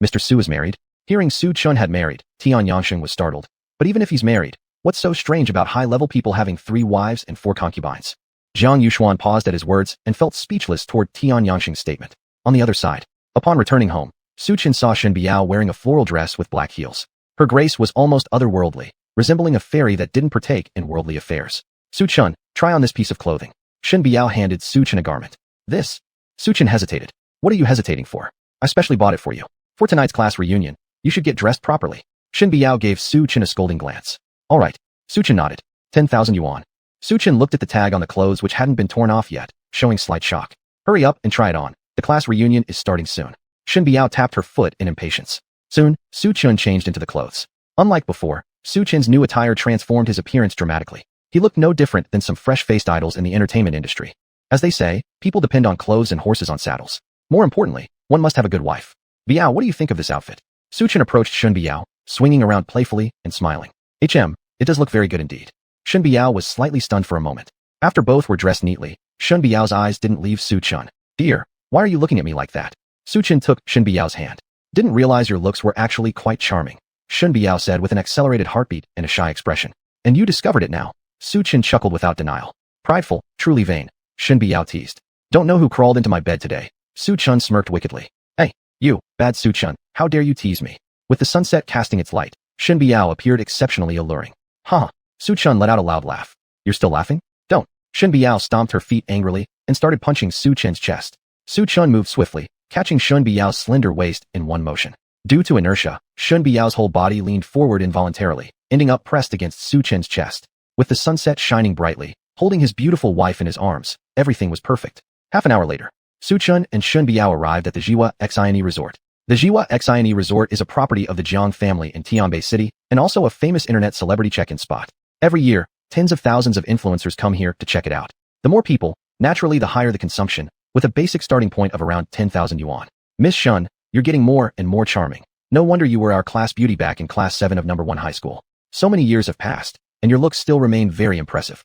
Mr. Su is married? Hearing Su Chun had married, Tian Yangxing was startled. But even if he's married, what's so strange about high-level people having 3 wives and 4 concubines? Jiang Yuxuan paused at his words and felt speechless toward Tian Yangxing's statement. On the other side, upon returning home, Su Chun saw Shen Biao wearing a floral dress with black heels. Her grace was almost otherworldly, resembling a fairy that didn't partake in worldly affairs. Su Chun, try on this piece of clothing. Shen Biao handed Su Chun a garment. This? Su Chun hesitated. What are you hesitating for? I specially bought it for you. For tonight's class reunion, you should get dressed properly. Shen Biao gave Su Chun a scolding glance. All right. Su Chun nodded. 10,000 yuan. Su Chun looked at the tag on the clothes which hadn't been torn off yet, showing slight shock. Hurry up and try it on. The class reunion is starting soon. Shen Biao tapped her foot in impatience. Soon, Su Chun changed into the clothes. Unlike before, Su Chun's new attire transformed his appearance dramatically. He looked no different than some fresh-faced idols in the entertainment industry. As they say, people depend on clothes and horses on saddles. More importantly, one must have a good wife. Biao, what do you think of this outfit? Su Chun approached Shen Biao, swinging around playfully and smiling. It does look very good indeed. Shen Biao was slightly stunned for a moment. After both were dressed neatly, Shen Biao's eyes didn't leave Su Chun. Dear, why are you looking at me like that? Su Chun took Shen Biao's hand. Didn't realize your looks were actually quite charming, Shen Biao said with an accelerated heartbeat and a shy expression. And you discovered it now? Su Chun chuckled without denial. Prideful, truly vain, Shen Biao teased. Don't know who crawled into my bed today. Su Chun smirked wickedly. Hey, you, bad Su Chun, how dare you tease me? With the sunset casting its light, Shen Biao appeared exceptionally alluring. Huh. Su Chun let out a loud laugh. You're still laughing? Don't. Shen Biao stomped her feet angrily and started punching Su Chun's chest. Su Chun moved swiftly, catching Shen Biao's slender waist in one motion. Due to inertia, Shen Biao's whole body leaned forward involuntarily, ending up pressed against Su Chun's chest. With the sunset shining brightly, holding his beautiful wife in his arms, everything was perfect. Half an hour later, Su Chun and Shen Biao arrived at the xuanhuan Resort. The xuanhuan Resort is a property of the Jiang family in Tianbei City and also a famous internet celebrity check-in spot. Every year, tens of thousands of influencers come here to check it out. The more people, naturally the higher the consumption, with a basic starting point of around 10,000 yuan. Miss Shen, you're getting more and more charming. No wonder you were our class beauty back in class 7 of number 1 high school. So many years have passed, and your looks still remain very impressive.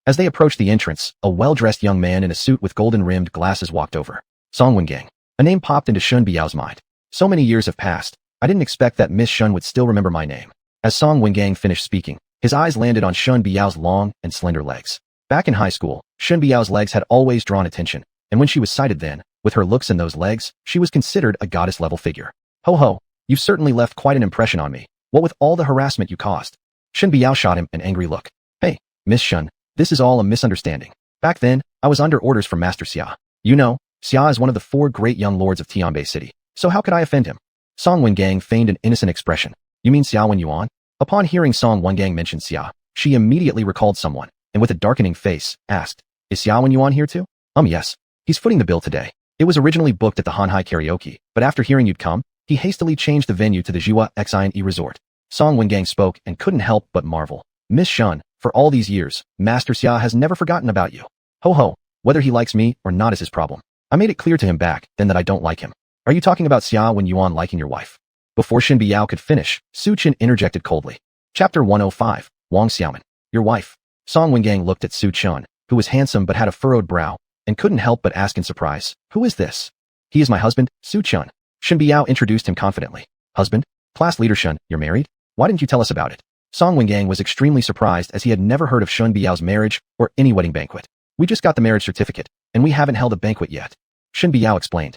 As they approached the entrance, a well-dressed young man in a suit with golden-rimmed glasses walked over. Xuanhuan. A name popped into Shen Biao's mind. So many years have passed, I didn't expect that Miss Shen would still remember my name. As Xuanhuan finished speaking, his eyes landed on Shen Biao's long and slender legs. Back in high school, Shen Biao's legs had always drawn attention, and when she was sighted then, with her looks and those legs, she was considered a goddess-level figure. Ho ho, you've certainly left quite an impression on me, what with all the harassment you caused. Shen Biao shot him an angry look. Hey, Miss Shen, this is all a misunderstanding. Back then, I was under orders from Master Xia. You know, Xia is one of the 4 great young lords of Tianbei City, so how could I offend him? Xuanhuan feigned an innocent expression. You mean xuanhuan? Upon hearing Xuanhuan mention Xia, she immediately recalled someone, and with a darkening face, asked, Is xuanhuan here too? Yes. He's footing the bill today. It was originally booked at the Hanhai Karaoke, but after hearing you'd come, he hastily changed the venue to the xuanhuan Resort. Xuanhuan spoke and couldn't help but marvel. Miss Shen, for all these years, Master Xia has never forgotten about you. Ho ho, whether he likes me or not is his problem. I made it clear to him back then that I don't like him. Are you talking about xuanhuan liking your wife? Before Shen Biao could finish, Su Chun interjected coldly. Chapter 105, Wang Xiaoman. Your wife. Xuanhuan looked at Su Chun, who was handsome but had a furrowed brow, and couldn't help but ask in surprise, Who is this? He is my husband, Su Chun. Shen Biao introduced him confidently. Husband? Class leader Shen, you're married? Why didn't you tell us about it? Xuanhuan was extremely surprised as he had never heard of Shen Biao's marriage or any wedding banquet. We just got the marriage certificate, and we haven't held a banquet yet. Shen Biao explained.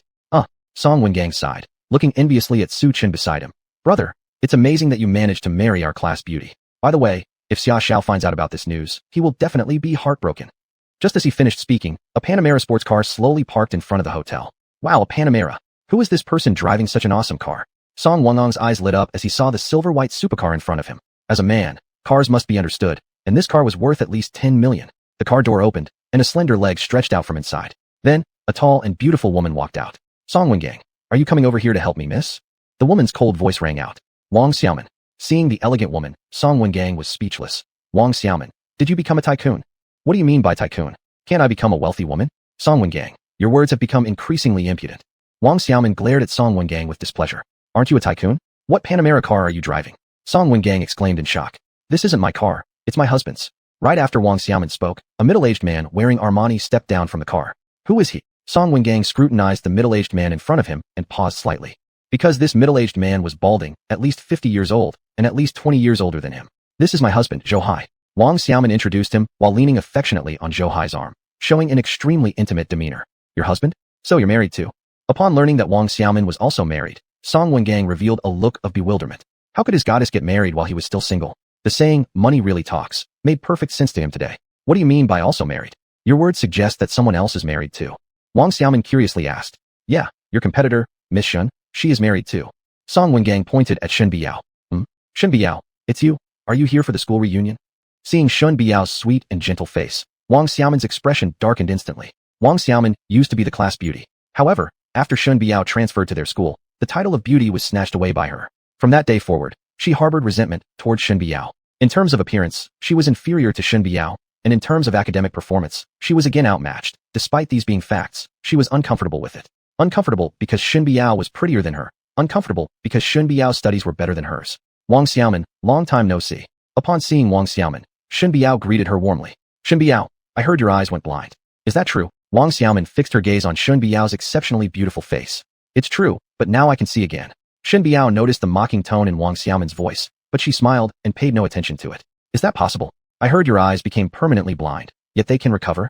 Xuanhuan sighed, looking enviously at Su Chun beside him. Brother, it's amazing that you managed to marry our class beauty. By the way, if Xia Xiao finds out about this news, he will definitely be heartbroken. Just as he finished speaking, a Panamera sports car slowly parked in front of the hotel. Wow, a Panamera. Who is this person driving such an awesome car? Xuanhuan's eyes lit up as he saw the silver-white supercar in front of him. As a man, cars must be understood, and this car was worth at least 10 million. The car door opened, and a slender leg stretched out from inside. Then, a tall and beautiful woman walked out. Xuanhuan, are you coming over here to help me, miss? The woman's cold voice rang out. Wang Xiaoman. Seeing the elegant woman, Xuanhuan was speechless. Wang Xiaoman, did you become a tycoon? What do you mean by tycoon? Can't I become a wealthy woman? Xuanhuan, your words have become increasingly impudent. Wang Xiaoman glared at Xuanhuan with displeasure. Aren't you a tycoon? What Panamera car are you driving? Xuanhuan exclaimed in shock. This isn't my car, it's my husband's. Right after Wang Xiaoman spoke, a middle-aged man wearing Armani stepped down from the car. Who is he? Xuanhuan scrutinized the middle-aged man in front of him and paused slightly. Because this middle-aged man was balding, at least 50 years old, and at least 20 years older than him. This is my husband, Zhou Hai. Wang Xiaoman introduced him while leaning affectionately on Zhou Hai's arm, showing an extremely intimate demeanor. Your husband? So you're married too? Upon learning that Wang Xiaoman was also married, Xuanhuan revealed a look of bewilderment. How could his goddess get married while he was still single? The saying, money really talks, made perfect sense to him today. What do you mean by also married? Your words suggest that someone else is married too. Wang Xiaoman curiously asked. Yeah, your competitor, Miss Shen, she is married too. Xuanhuan pointed at Shen Biao. Shen Biao, it's you. Are you here for the school reunion? Seeing Shen Biao's sweet and gentle face, Wang Xiaoman's expression darkened instantly. Wang Xiaoman used to be the class beauty. However, after Shen Biao transferred to their school, the title of beauty was snatched away by her. From that day forward, she harbored resentment towards Shen Biao. In terms of appearance, she was inferior to Shen Biao, and in terms of academic performance, she was again outmatched. Despite these being facts, she was uncomfortable with it. Uncomfortable because Shen Biao was prettier than her. Uncomfortable because Shen Biao's studies were better than hers. Wang Xiaoman, long time no see. Upon seeing Wang Xiaoman, Shen Biao greeted her warmly. Shen Biao, I heard your eyes went blind. Is that true? Wang Xiaoman fixed her gaze on Shen Biao's exceptionally beautiful face. It's true, but now I can see again. Shen Biao noticed the mocking tone in Wang Xiaoman's voice, but she smiled and paid no attention to it. Is that possible? I heard your eyes became permanently blind, yet they can recover?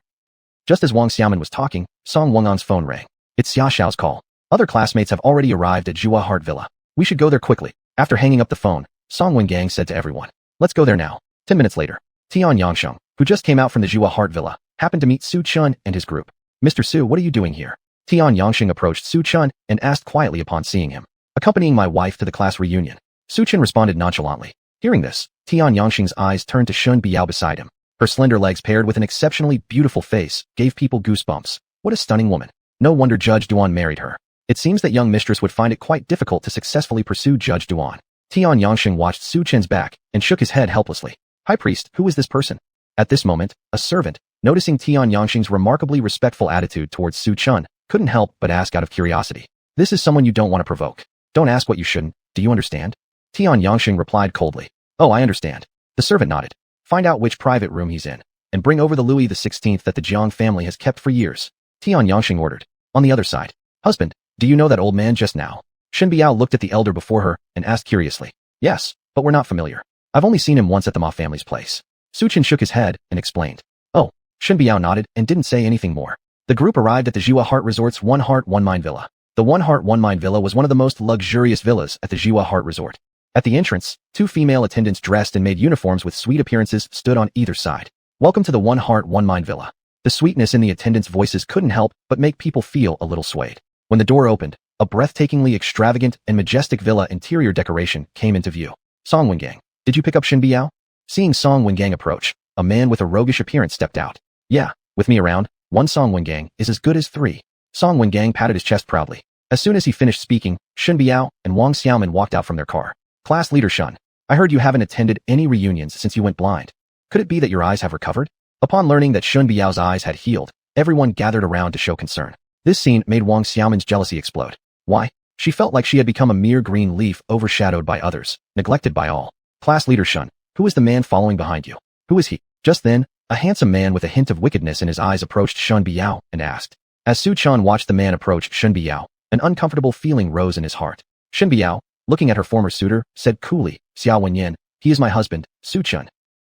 Just as Wang Xiaoman was talking, Song Wengan's phone rang. It's Xia Xiao's call. Other classmates have already arrived at xuanhuan Villa. We should go there quickly. After hanging up the phone, Song Wengang said to everyone, let's go there now. 10 minutes later, Tian Yangsheng, who just came out from the xuanhuan Villa, happened to meet Su Chun and his group. Mr. Su, what are you doing here? Tian Yangsheng approached Su Chun and asked quietly upon seeing him. Accompanying my wife to the class reunion. Su Chun responded nonchalantly. Hearing this, Tian Yangsheng's eyes turned to Shen Biao beside him. Her slender legs paired with an exceptionally beautiful face gave people goosebumps. What a stunning woman. No wonder Judge Duan married her. It seems that young mistress would find it quite difficult to successfully pursue Judge Duan. Tian Yangsheng watched Su Chen's back and shook his head helplessly. High priest, who is this person? At this moment, a servant, noticing Tian Yangsheng's remarkably respectful attitude towards Su Chun, couldn't help but ask out of curiosity. This is someone you don't want to provoke. Don't ask what you shouldn't, do you understand? Tian Yangsheng replied coldly. Oh, I understand. The servant nodded. Find out which private room he's in, and bring over the Louis XVI that the Jiang family has kept for years. Tian Yangsheng ordered. On the other side, husband, do you know that old man just now? Shen Biao looked at the elder before her and asked curiously. Yes, but we're not familiar. I've only seen him once at the Ma family's place. Su Chen shook his head and explained. Oh, Shen Biao nodded and didn't say anything more. The group arrived at the Jua Heart Resort's One Heart One Mind Villa. The One Heart One Mind Villa was one of the most luxurious villas at the Jua Heart Resort. At the entrance, two female attendants dressed in maid uniforms with sweet appearances stood on either side. Welcome to the One Heart One Mind Villa. The sweetness in the attendants' voices couldn't help but make people feel a little swayed. When the door opened, a breathtakingly extravagant and majestic villa interior decoration came into view. Song Wengang, did you pick up Shen Biao? Seeing Song Wengang approach, a man with a roguish appearance stepped out. Yeah, with me around, one Song Wengang is as good as three. Song Wengang patted his chest proudly. As soon as he finished speaking, Shen Biao and Wang Xiaoman walked out from their car. Class leader Shen, I heard you haven't attended any reunions since you went blind. Could it be that your eyes have recovered? Upon learning that Shen Biao's eyes had healed, everyone gathered around to show concern. This scene made Wang Xiaoman's jealousy explode. Why? She felt like she had become a mere green leaf overshadowed by others, neglected by all. Class leader Shen, who is the man following behind you? Who is he? Just then, a handsome man with a hint of wickedness in his eyes approached Shen Biao and asked. As Su Chun watched the man approach Shen Biao, an uncomfortable feeling rose in his heart. Shen Biao, looking at her former suitor, said coolly, Xiao Wenyan, he is my husband, Su Chun.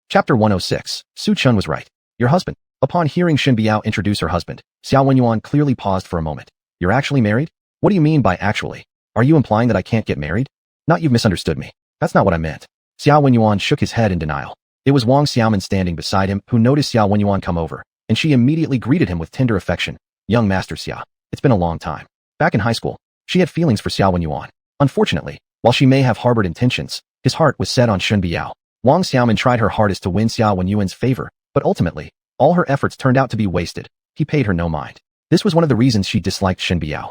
Chapter 106, Su Chun was right. Your husband. Upon hearing Shen Biao introduce her husband, Xiao Wenyuan clearly paused for a moment. You're actually married? What do you mean by actually? Are you implying that I can't get married? Not you've misunderstood me. That's not what I meant. Xiao Wenyuan shook his head in denial. It was Wang Xiaoman standing beside him who noticed Xiao Wenyuan come over, and she immediately greeted him with tender affection. Young Master Xia, it's been a long time. Back in high school, she had feelings for Xiao Wenyuan. Unfortunately, while she may have harbored intentions, his heart was set on Shen Biao. Wang Xiaoman tried her hardest to win Xiao Wenyuan's favor, but ultimately, all her efforts turned out to be wasted. He paid her no mind. This was one of the reasons she disliked Shen Biao.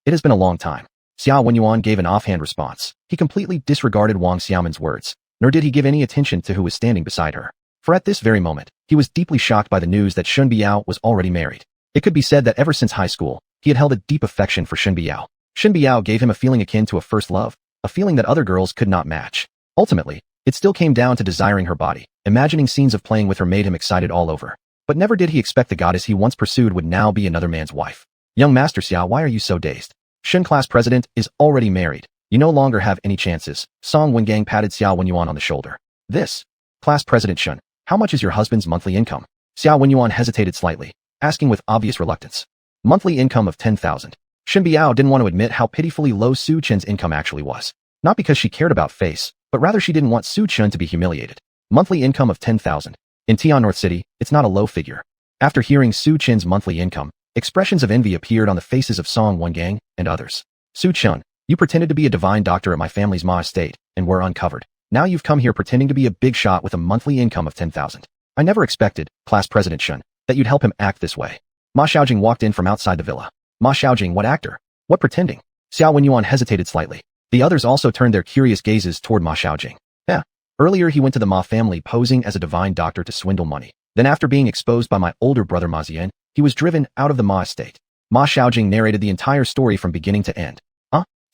It has been a long time. Xiao Wenyuan gave an offhand response. He completely disregarded Wang Xiaoman's words, nor did he give any attention to who was standing beside her. For at this very moment, he was deeply shocked by the news that Shen Biao was already married. It could be said that ever since high school, he had held a deep affection for Shen Biao. Shen Biao gave him a feeling akin to a first love, a feeling that other girls could not match. Ultimately, it still came down to desiring her body. Imagining scenes of playing with her made him excited all over. But never did he expect the goddess he once pursued would now be another man's wife. Young Master Xia, why are you so dazed? Shen class president is already married. You no longer have any chances. Song Wengang patted Xiao Wenyuan on the shoulder. This. Class president Shen, how much is your husband's monthly income? Xiao Wenyuan hesitated slightly, asking with obvious reluctance. Monthly income of 10,000. Shen Biao didn't want to admit how pitifully low Su Chen's income actually was. Not because she cared about face, but rather she didn't want Su Chen to be humiliated. Monthly income of 10,000. In Tian North City, it's not a low figure. After hearing Su Chen's monthly income, expressions of envy appeared on the faces of Song Wengang and others. Su Chen, you pretended to be a divine doctor at my family's Ma estate and were uncovered. Now you've come here pretending to be a big shot with a monthly income of 10,000. I never expected, class president Shen, that you'd help him act this way. Ma Xiaojing walked in from outside the villa. Ma Xiaojing, what actor? What pretending? Xiao Wenyuan hesitated slightly. The others also turned their curious gazes toward Ma Xiaojing. Earlier he went to the Ma family posing as a divine doctor to swindle money. Then after being exposed by my older brother Ma Zian, he was driven out of the Ma estate. Ma Xiaojing narrated the entire story from beginning to end.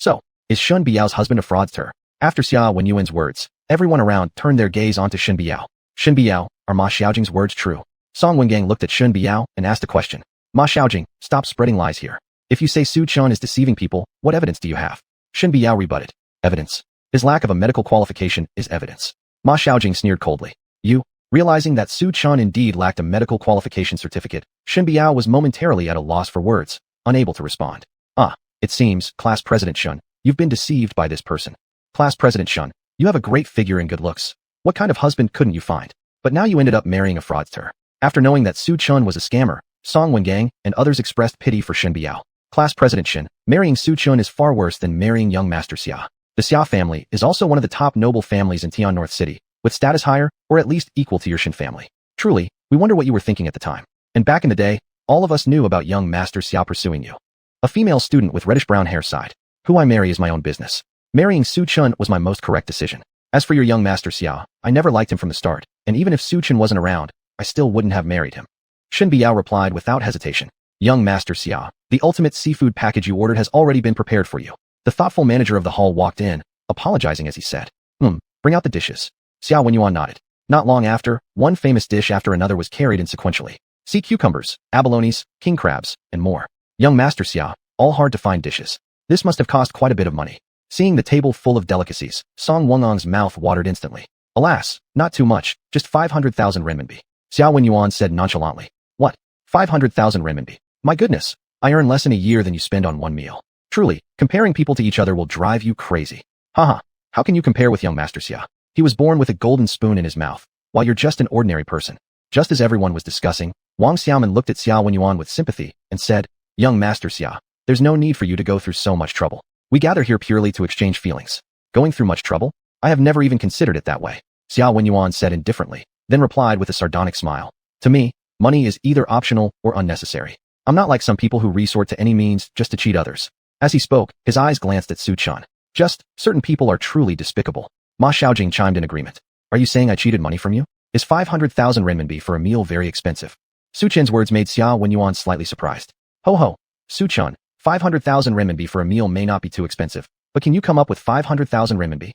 So, is Shen Biao's husband a fraudster? After Xiao Wenyuan's words, everyone around turned their gaze onto Shen Biao. Shen Biao, are Ma Xiaojing's words true? Song Wengang looked at Shen Biao and asked a question. Ma Xiaojing, stop spreading lies here. If you say Su Chun is deceiving people, what evidence do you have? Shen Biao rebutted. Evidence. His lack of a medical qualification is evidence. Ma Xiaojing sneered coldly. You? Realizing that Su Chun indeed lacked a medical qualification certificate, Shen Biao was momentarily at a loss for words, unable to respond. It seems, Class President Shen, you've been deceived by this person. Class President Shen, you have a great figure and good looks. What kind of husband couldn't you find? But now you ended up marrying a fraudster. After knowing that Su Chun was a scammer, Song Wengang and others expressed pity for Shen Biao. Class President Shen, marrying Su Chun is far worse than marrying young Master Xia. The Xia family is also one of the top noble families in Tian North City, with status higher, or at least equal to your Shen family. Truly, we wonder what you were thinking at the time. And back in the day, all of us knew about young Master Xia pursuing you. A female student with reddish-brown hair sighed. Who I marry is my own business. Marrying Su Chun was my most correct decision. As for your young Master Xia, I never liked him from the start, and even if Su Chun wasn't around, I still wouldn't have married him. Shen Biao replied without hesitation. Young Master Xia, the ultimate seafood package you ordered has already been prepared for you. The thoughtful manager of the hall walked in, apologizing as he said. Bring out the dishes. Xia Wenyuan nodded. Not long after, one famous dish after another was carried in sequentially. Sea cucumbers, abalones, king crabs, and more. Young Master Xia, all hard-to-find dishes. This must have cost quite a bit of money. Seeing the table full of delicacies, Song Wengang's mouth watered instantly. Alas, not too much, just 500,000 renminbi. Xia Wenyuan said nonchalantly. What? 500,000 renminbi? My goodness, I earn less in a year than you spend on one meal. Truly, comparing people to each other will drive you crazy. Haha, how can you compare with young Master Xia? He was born with a golden spoon in his mouth, while you're just an ordinary person. Just as everyone was discussing, Wang Xiaoman looked at Xia Wenyuan with sympathy and said, Young Master Xia, there's no need for you to go through so much trouble. We gather here purely to exchange feelings. Going through much trouble? I have never even considered it that way. Xia Wenyuan said indifferently, then replied with a sardonic smile. To me, money is either optional or unnecessary. I'm not like some people who resort to any means just to cheat others. As he spoke, his eyes glanced at Su Chun. Certain people are truly despicable. Ma Xiaojing chimed in agreement. Are you saying I cheated money from you? Is 500,000 renminbi for a meal very expensive? Su Chen's words made Xia Wenyuan slightly surprised. Ho ho, Su Chun, 500,000 renminbi for a meal may not be too expensive, but can you come up with 500,000 renminbi?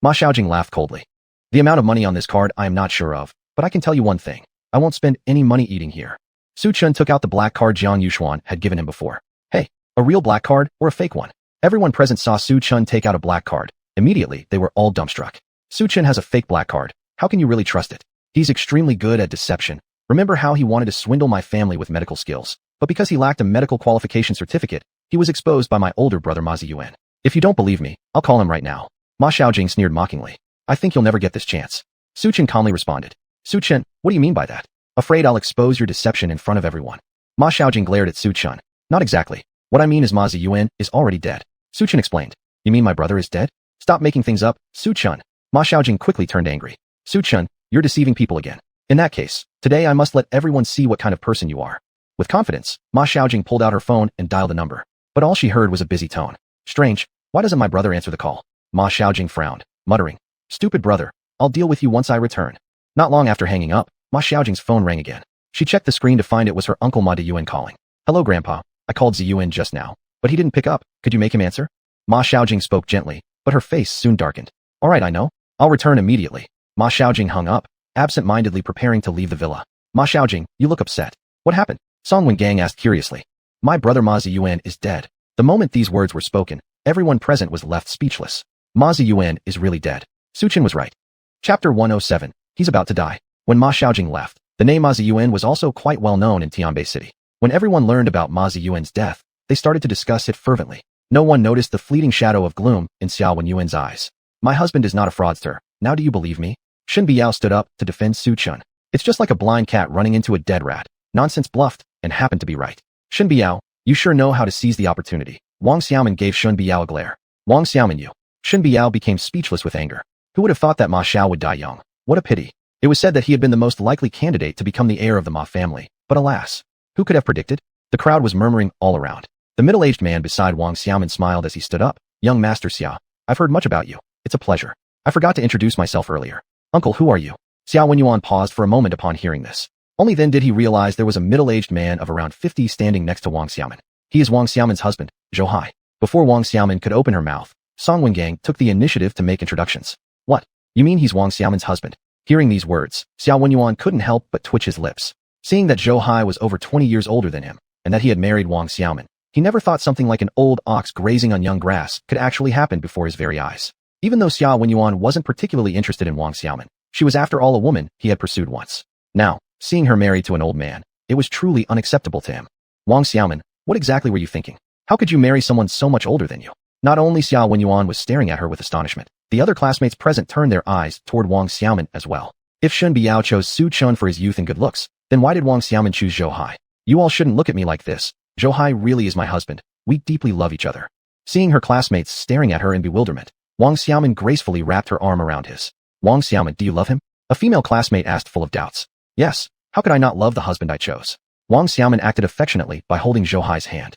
Ma Xiaojing laughed coldly. The amount of money on this card I am not sure of, but I can tell you one thing. I won't spend any money eating here. Su Chun took out the black card Jiang Yuxuan had given him before. Hey, a real black card or a fake one? Everyone present saw Su Chun take out a black card. Immediately, they were all dumbstruck. Su Chun has a fake black card. How can you really trust it? He's extremely good at deception. Remember how he wanted to swindle my family with medical skills, but because he lacked a medical qualification certificate, he was exposed by my older brother Ma Ziyuan. If you don't believe me, I'll call him right now. Ma Xiaojing sneered mockingly. I think you'll never get this chance. Su Chun calmly responded. Su Chun, what do you mean by that? Afraid I'll expose your deception in front of everyone. Ma Xiaojing glared at Su Chun. Not exactly. What I mean is Ma Ziyuan is already dead. Su Chun explained. You mean my brother is dead? Stop making things up, Su Chun. Ma Xiaojing quickly turned angry. Su Chun, you're deceiving people again. In that case, today I must let everyone see what kind of person you are. With confidence, Ma Xiaojing pulled out her phone and dialed a number. But all she heard was a busy tone. Strange, why doesn't my brother answer the call? Ma Xiaojing frowned, muttering. Stupid brother, I'll deal with you once I return. Not long after hanging up, Ma Xiaojing's phone rang again. She checked the screen to find it was her uncle Ma Ziyuan calling. Hello grandpa, I called Ziyuan just now, but he didn't pick up. Could you make him answer? Ma Xiaojing spoke gently, but her face soon darkened. All right, I know. I'll return immediately. Ma Xiaojing hung up, absent-mindedly preparing to leave the villa. Ma Xiaojing, you look upset. What happened? Song Wengang asked curiously. My brother Ma Ziyuan is dead. The moment these words were spoken, everyone present was left speechless. Ma Ziyuan is really dead. Su Chun was right. Chapter 107. He's about to die. When Ma Xiaojing left, the name Ma Ziyuan was also quite well known in Tianbei City. When everyone learned about Ma Ziyuan's death, they started to discuss it fervently. No one noticed the fleeting shadow of gloom in Xia Wenyuan's eyes. My husband is not a fraudster. Now do you believe me? Shen Biao stood up to defend Su Chun. It's just like a blind cat running into a dead rat. Nonsense bluffed, and happened to be right. Shen Biao, you sure know how to seize the opportunity. Wang Xiaoman gave Shen Biao a glare. Wang Xiaoman you. Shen Biao became speechless with anger. Who would have thought that Ma Xiao would die young? What a pity. It was said that he had been the most likely candidate to become the heir of the Ma family, but alas, who could have predicted? The crowd was murmuring all around. The middle-aged man beside Wang Xiaoman smiled as he stood up. Young Master Xia, I've heard much about you. It's a pleasure. I forgot to introduce myself earlier. Uncle, who are you? Xia Wenyuan paused for a moment upon hearing this. Only then did he realize there was a middle-aged man of around 50 standing next to Wang Xiaoman. He is Wang Xiaoman's husband, Zhou Hai. Before Wang Xiaoman could open her mouth, Song Wengang took the initiative to make introductions. What? You mean he's Wang Xiaoman's husband? Hearing these words, Xia Wenyuan couldn't help but twitch his lips. Seeing that Zhou Hai was over 20 years older than him, and that he had married Wang Xiaoman, he never thought something like an old ox grazing on young grass could actually happen before his very eyes. Even though Xuanhuan wasn't particularly interested in Wang Xiaoman, she was after all a woman he had pursued once. Now, seeing her married to an old man, it was truly unacceptable to him. Wang Xiaoman, what exactly were you thinking? How could you marry someone so much older than you? Not only Xuanhuan was staring at her with astonishment, the other classmates present turned their eyes toward Wang Xiaoman as well. If Shen Biao chose Su Chun for his youth and good looks, then why did Wang Xiaoman choose Zhou Hai? You all shouldn't look at me like this. Zhou Hai really is my husband. We deeply love each other. Seeing her classmates staring at her in bewilderment, Wang Xiaoman gracefully wrapped her arm around his. Wang Xiaoman, do you love him? A female classmate asked full of doubts. Yes, how could I not love the husband I chose? Wang Xiaoman acted affectionately by holding Zhou Hai's hand.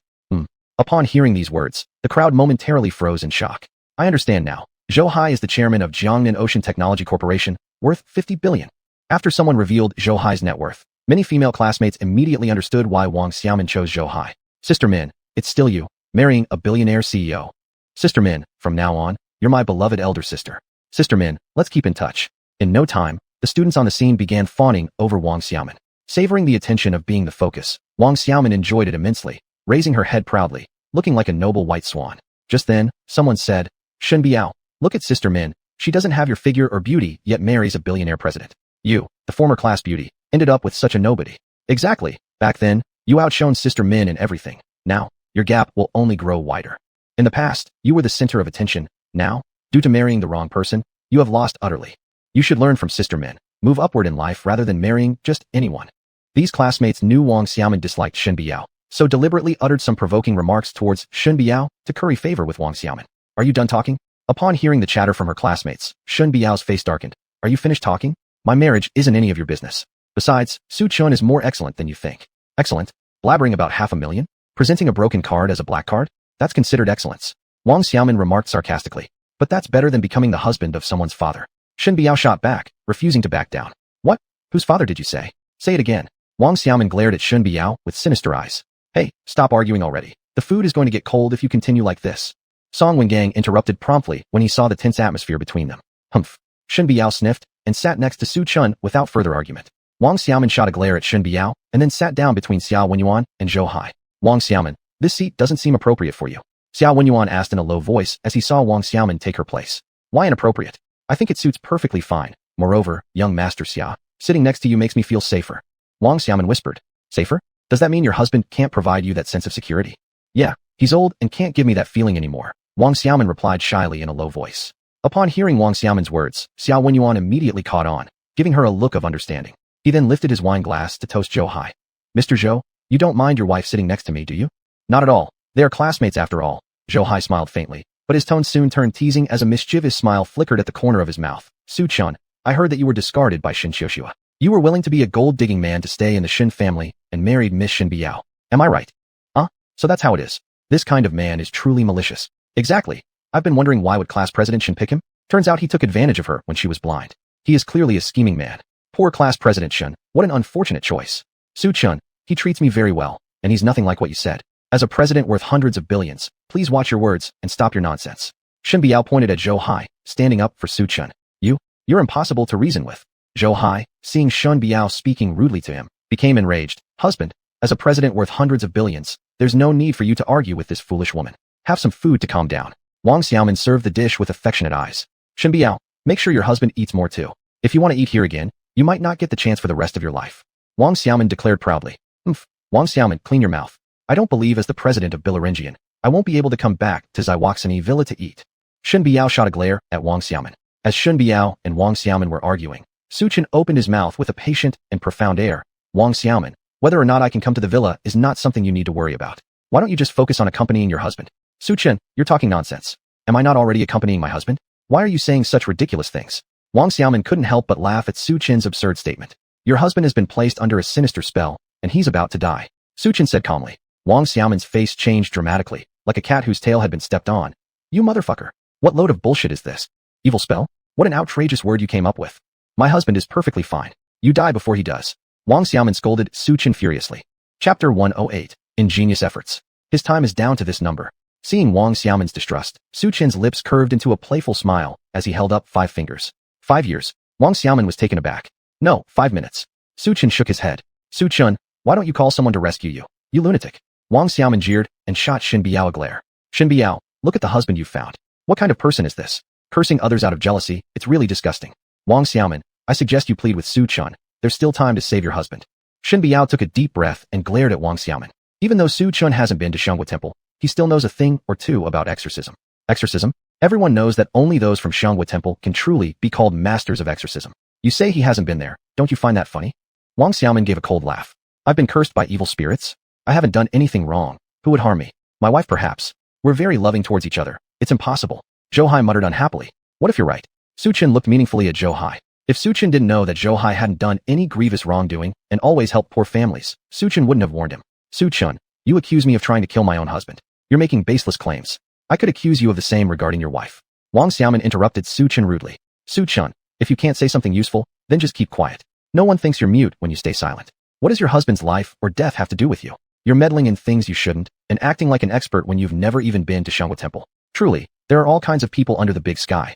Upon hearing these words, the crowd momentarily froze in shock. I understand now. Zhou Hai is the chairman of Jiangnan Ocean Technology Corporation, worth 50 billion. After someone revealed Zhou Hai's net worth, many female classmates immediately understood why Wang Xiaoman chose Zhou Hai. Sister Min, it's still you, marrying a billionaire CEO. Sister Min, from now on, you're my beloved elder sister. Sister Min, let's keep in touch. In no time, the students on the scene began fawning over Wang Xiaoman. Savoring the attention of being the focus, Wang Xiaoman enjoyed it immensely, raising her head proudly, looking like a noble white swan. Just then, someone said, Shen Biao, look at Sister Min. She doesn't have your figure or beauty, yet marries a billionaire president. You, the former class beauty, ended up with such a nobody. Exactly. Back then, you outshone Sister Min in everything. Now, your gap will only grow wider. In the past, you were the center of attention. Now, due to marrying the wrong person, you have lost utterly. You should learn from Sister Min. Move upward in life rather than marrying just anyone. These classmates knew Wang Xiaoman disliked Shen Biao, so deliberately uttered some provoking remarks towards Shen Biao to curry favor with Wang Xiaoman. Are you done talking? Upon hearing the chatter from her classmates, Shen Biao's face darkened. Are you finished talking? My marriage isn't any of your business. Besides, Su Chun is more excellent than you think. Excellent? Blabbering about 500,000? Presenting a broken card as a black card? That's considered excellence. Wang Xiaoman remarked sarcastically. But that's better than becoming the husband of someone's father. Shen Biao shot back, refusing to back down. What? Whose father did you say? Say it again. Wang Xiaoman glared at Shen Biao with sinister eyes. Hey, stop arguing already. The food is going to get cold if you continue like this. Song Wengang interrupted promptly when he saw the tense atmosphere between them. Humph. Shen Biao sniffed and sat next to Su Chun without further argument. Wang Xiaoman shot a glare at Shen Biao and then sat down between Xiao Wenyuan and Zhou Hai. Wang Xiaoman, this seat doesn't seem appropriate for you. Xiao Wenyuan asked in a low voice as he saw Wang Xiaoman take her place. Why inappropriate? I think it suits perfectly fine. Moreover, young Master Xia, sitting next to you makes me feel safer. Wang Xiaoman whispered. Safer? Does that mean your husband can't provide you that sense of security? Yeah, he's old and can't give me that feeling anymore. Wang Xiaoman replied shyly in a low voice. Upon hearing Wang Xiaoman's words, Xiao Wenyuan immediately caught on, giving her a look of understanding. He then lifted his wine glass to toast Zhou Hai. Mr. Zhou, you don't mind your wife sitting next to me, do you? Not at all. They are classmates after all. Zhou Hai smiled faintly, but his tone soon turned teasing as a mischievous smile flickered at the corner of his mouth. Su Chun, I heard that you were discarded by Shen Xiuxua. You were willing to be a gold-digging man to stay in the Shen family and married Miss Shen Biao. Am I right? Huh? So that's how it is. This kind of man is truly malicious. Exactly. I've been wondering why would class president Shen pick him? Turns out he took advantage of her when she was blind. He is clearly a scheming man. Poor class president Shen, what an unfortunate choice. Su Chun, he treats me very well, and he's nothing like what you said. As a president worth hundreds of billions, please watch your words and stop your nonsense. Shen Biao pointed at Zhou Hai, standing up for Su Chun. You're impossible to reason with. Zhou Hai, seeing Shen Biao speaking rudely to him, became enraged. Husband, as a president worth hundreds of billions, there's no need for you to argue with this foolish woman. Have some food to calm down. Wang Xiaoman served the dish with affectionate eyes. Shen Biao, make sure your husband eats more too. If you want to eat here again, you might not get the chance for the rest of your life. Wang Xiaoman declared proudly. Wang Xiaoman, clean your mouth. I don't believe as the president of Bilarengian, I won't be able to come back to Zaiwaxani Villa to eat. Shen Biao shot a glare at Wang Xiaoman. As Shen Biao and Wang Xiaoman were arguing, Su Chun opened his mouth with a patient and profound air. Wang Xiaoman, whether or not I can come to the villa is not something you need to worry about. Why don't you just focus on accompanying your husband? Su Chun, you're talking nonsense. Am I not already accompanying my husband? Why are you saying such ridiculous things? Wang Xiaoman couldn't help but laugh at Su Chun's absurd statement. Your husband has been placed under a sinister spell, and he's about to die. Su Chun said calmly. Wang Xiaoman's face changed dramatically, like a cat whose tail had been stepped on. You motherfucker. What load of bullshit is this? Evil spell? What an outrageous word you came up with. My husband is perfectly fine. You die before he does. Wang Xiaoman scolded Su Chun furiously. Chapter 108. Ingenious Efforts. His time is down to this number. Seeing Wang Xiaoman's distrust, Su Chun's lips curved into a playful smile as he held up 5 fingers. 5 years. Wang Xiaoman was taken aback. No, 5 minutes. Su Chun shook his head. Su Chun, why don't you call someone to rescue you? You lunatic. Wang Xiaoman jeered and shot Shen Biao a glare. Shen Biao, look at the husband you've found. What kind of person is this? Cursing others out of jealousy, it's really disgusting. Wang Xiaoman, I suggest you plead with Su Chun. There's still time to save your husband. Shen Biao took a deep breath and glared at Wang Xiaoman. Even though Su Chun hasn't been to Xuanhuan Temple, he still knows a thing or two about exorcism. Exorcism? Everyone knows that only those from Xuanhuan Temple can truly be called masters of exorcism. You say he hasn't been there, don't you find that funny? Wang Xiaoman gave a cold laugh. I've been cursed by evil spirits? I haven't done anything wrong. Who would harm me? My wife perhaps. We're very loving towards each other. It's impossible. Zhou Hai muttered unhappily. What if you're right? Su Chen looked meaningfully at Zhou Hai. If Su Chen didn't know that Zhou Hai hadn't done any grievous wrongdoing and always helped poor families, Su Chen wouldn't have warned him. Su Chen, you accuse me of trying to kill my own husband. You're making baseless claims. I could accuse you of the same regarding your wife. Wang Xiaoman interrupted Su Chen rudely. Su Chen, if you can't say something useful, then just keep quiet. No one thinks you're mute when you stay silent. What does your husband's life or death have to do with you? You're meddling in things you shouldn't and acting like an expert when you've never even been to Xuanhuan Temple. Truly, there are all kinds of people under the big sky.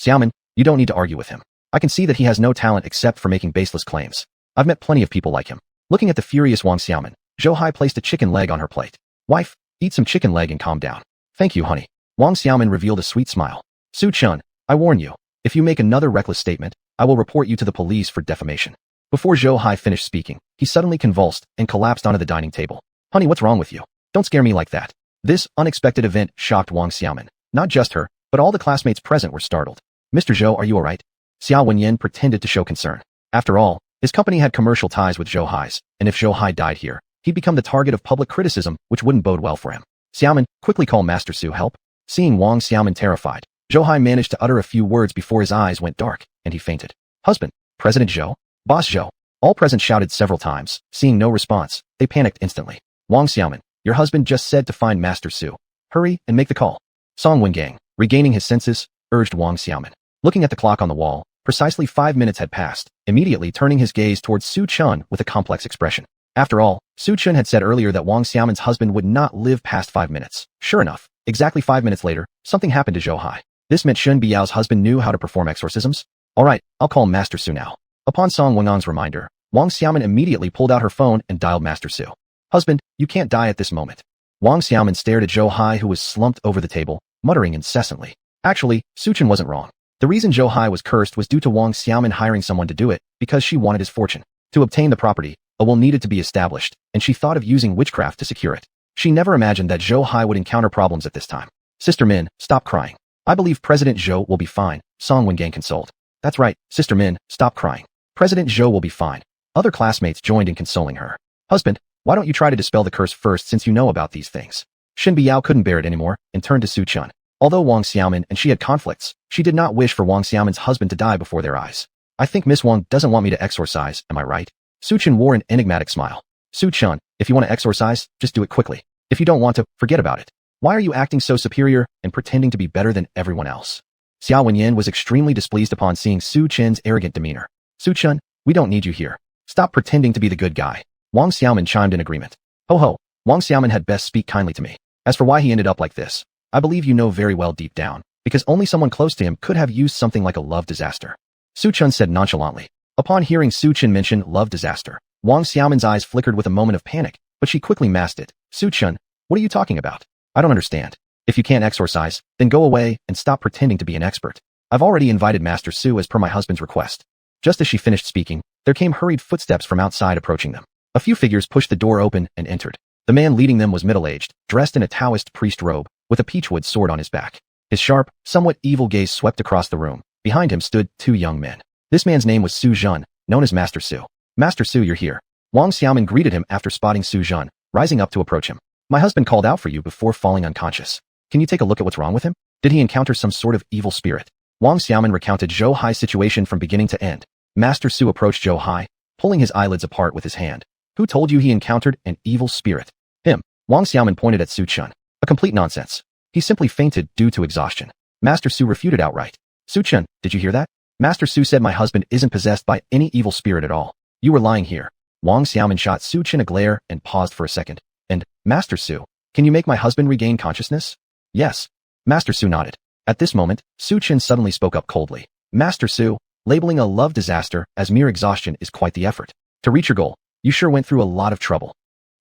Xiaoman, you don't need to argue with him. I can see that he has no talent except for making baseless claims. I've met plenty of people like him. Looking at the furious Wang Xiaoman, Zhou Hai placed a chicken leg on her plate. Wife, eat some chicken leg and calm down. Thank you, honey. Wang Xiaoman revealed a sweet smile. Su Chun, I warn you, if you make another reckless statement, I will report you to the police for defamation. Before Zhou Hai finished speaking, he suddenly convulsed and collapsed onto the dining table. Honey, what's wrong with you? Don't scare me like that. This unexpected event shocked Wang Xiaoman. Not just her, but all the classmates present were startled. Mr. Zhou, are you alright? Xiao Wenyan pretended to show concern. After all, his company had commercial ties with Zhou Hai's, and if Zhou Hai died here, he'd become the target of public criticism, which wouldn't bode well for him. Xiaoman, quickly call Master Su help. Seeing Wang Xiaoman terrified, Zhou Hai managed to utter a few words before his eyes went dark, and he fainted. Husband, President Zhou, Boss Zhou. All present shouted several times. Seeing no response, they panicked instantly. Wang Xiaoman, your husband just said to find Master Su. Hurry and make the call. Song Wengang, regaining his senses, urged Wang Xiaoman. Looking at the clock on the wall, precisely 5 minutes had passed, immediately turning his gaze towards Su Chun with a complex expression. After all, Su Chun had said earlier that Wang Xiaoman's husband would not live past 5 minutes. Sure enough, exactly 5 minutes later, something happened to Zhou Hai. This meant Shen Biao's husband knew how to perform exorcisms. Alright, I'll call Master Su now. Upon Song Wengang's reminder, Wang Xiaoman immediately pulled out her phone and dialed Master Su. Husband, you can't die at this moment. Wang Xiaoman stared at Zhou Hai, who was slumped over the table, muttering incessantly. Actually, Su Chen wasn't wrong. The reason Zhou Hai was cursed was due to Wang Xiaoman hiring someone to do it, because she wanted his fortune. To obtain the property, a will needed to be established, and she thought of using witchcraft to secure it. She never imagined that Zhou Hai would encounter problems at this time. Sister Min, stop crying. I believe President Zhou will be fine, Song Wengang consoled. That's right, Sister Min, stop crying. President Zhou will be fine. Other classmates joined in consoling her. Husband, why don't you try to dispel the curse first since you know about these things? Shen Biao couldn't bear it anymore and turned to Su Chun. Although Wang Xiaoman and she had conflicts, she did not wish for Wang Xiaoman's husband to die before their eyes. I think Miss Wang doesn't want me to exorcise, am I right? Su Chun wore an enigmatic smile. Su Chun, if you want to exorcise, just do it quickly. If you don't want to, forget about it. Why are you acting so superior and pretending to be better than everyone else? Xiao Wenyan was extremely displeased upon seeing Su Chen's arrogant demeanor. Su Chun, we don't need you here. Stop pretending to be the good guy. Wang Xiaoman chimed in agreement. Ho ho, Wang Xiaoman had best speak kindly to me. As for why he ended up like this, I believe you know very well deep down, because only someone close to him could have used something like a love disaster. Su Chun said nonchalantly. Upon hearing Su Chun mention love disaster, Wang Xiaoman's eyes flickered with a moment of panic, but she quickly masked it. Su Chun, what are you talking about? I don't understand. If you can't exorcise, then go away and stop pretending to be an expert. I've already invited Master Su as per my husband's request. Just as she finished speaking, there came hurried footsteps from outside approaching them. A few figures pushed the door open and entered. The man leading them was middle-aged, dressed in a Taoist priest robe, with a peachwood sword on his back. His sharp, somewhat evil gaze swept across the room. Behind him stood 2 young men. This man's name was Su Zhen, known as Master Su. Master Su, you're here. Wang Xiaoman greeted him after spotting Su Zhen, rising up to approach him. My husband called out for you before falling unconscious. Can you take a look at what's wrong with him? Did he encounter some sort of evil spirit? Wang Xiaoman recounted Zhou Hai's situation from beginning to end. Master Su approached Zhou Hai, pulling his eyelids apart with his hand. Who told you he encountered an evil spirit? Him. Wang Xiaoman pointed at Su Chun. A complete nonsense. He simply fainted due to exhaustion. Master Su refuted outright. Su Chun, did you hear that? Master Su said my husband isn't possessed by any evil spirit at all. You were lying here. Wang Xiaoman shot Su Chun a glare and paused for a second. And, Master Su, can you make my husband regain consciousness? Yes. Master Su nodded. At this moment, Su Chun suddenly spoke up coldly. Master Su, labeling a love disaster as mere exhaustion is quite the effort. To reach your goal, You sure went through a lot of trouble.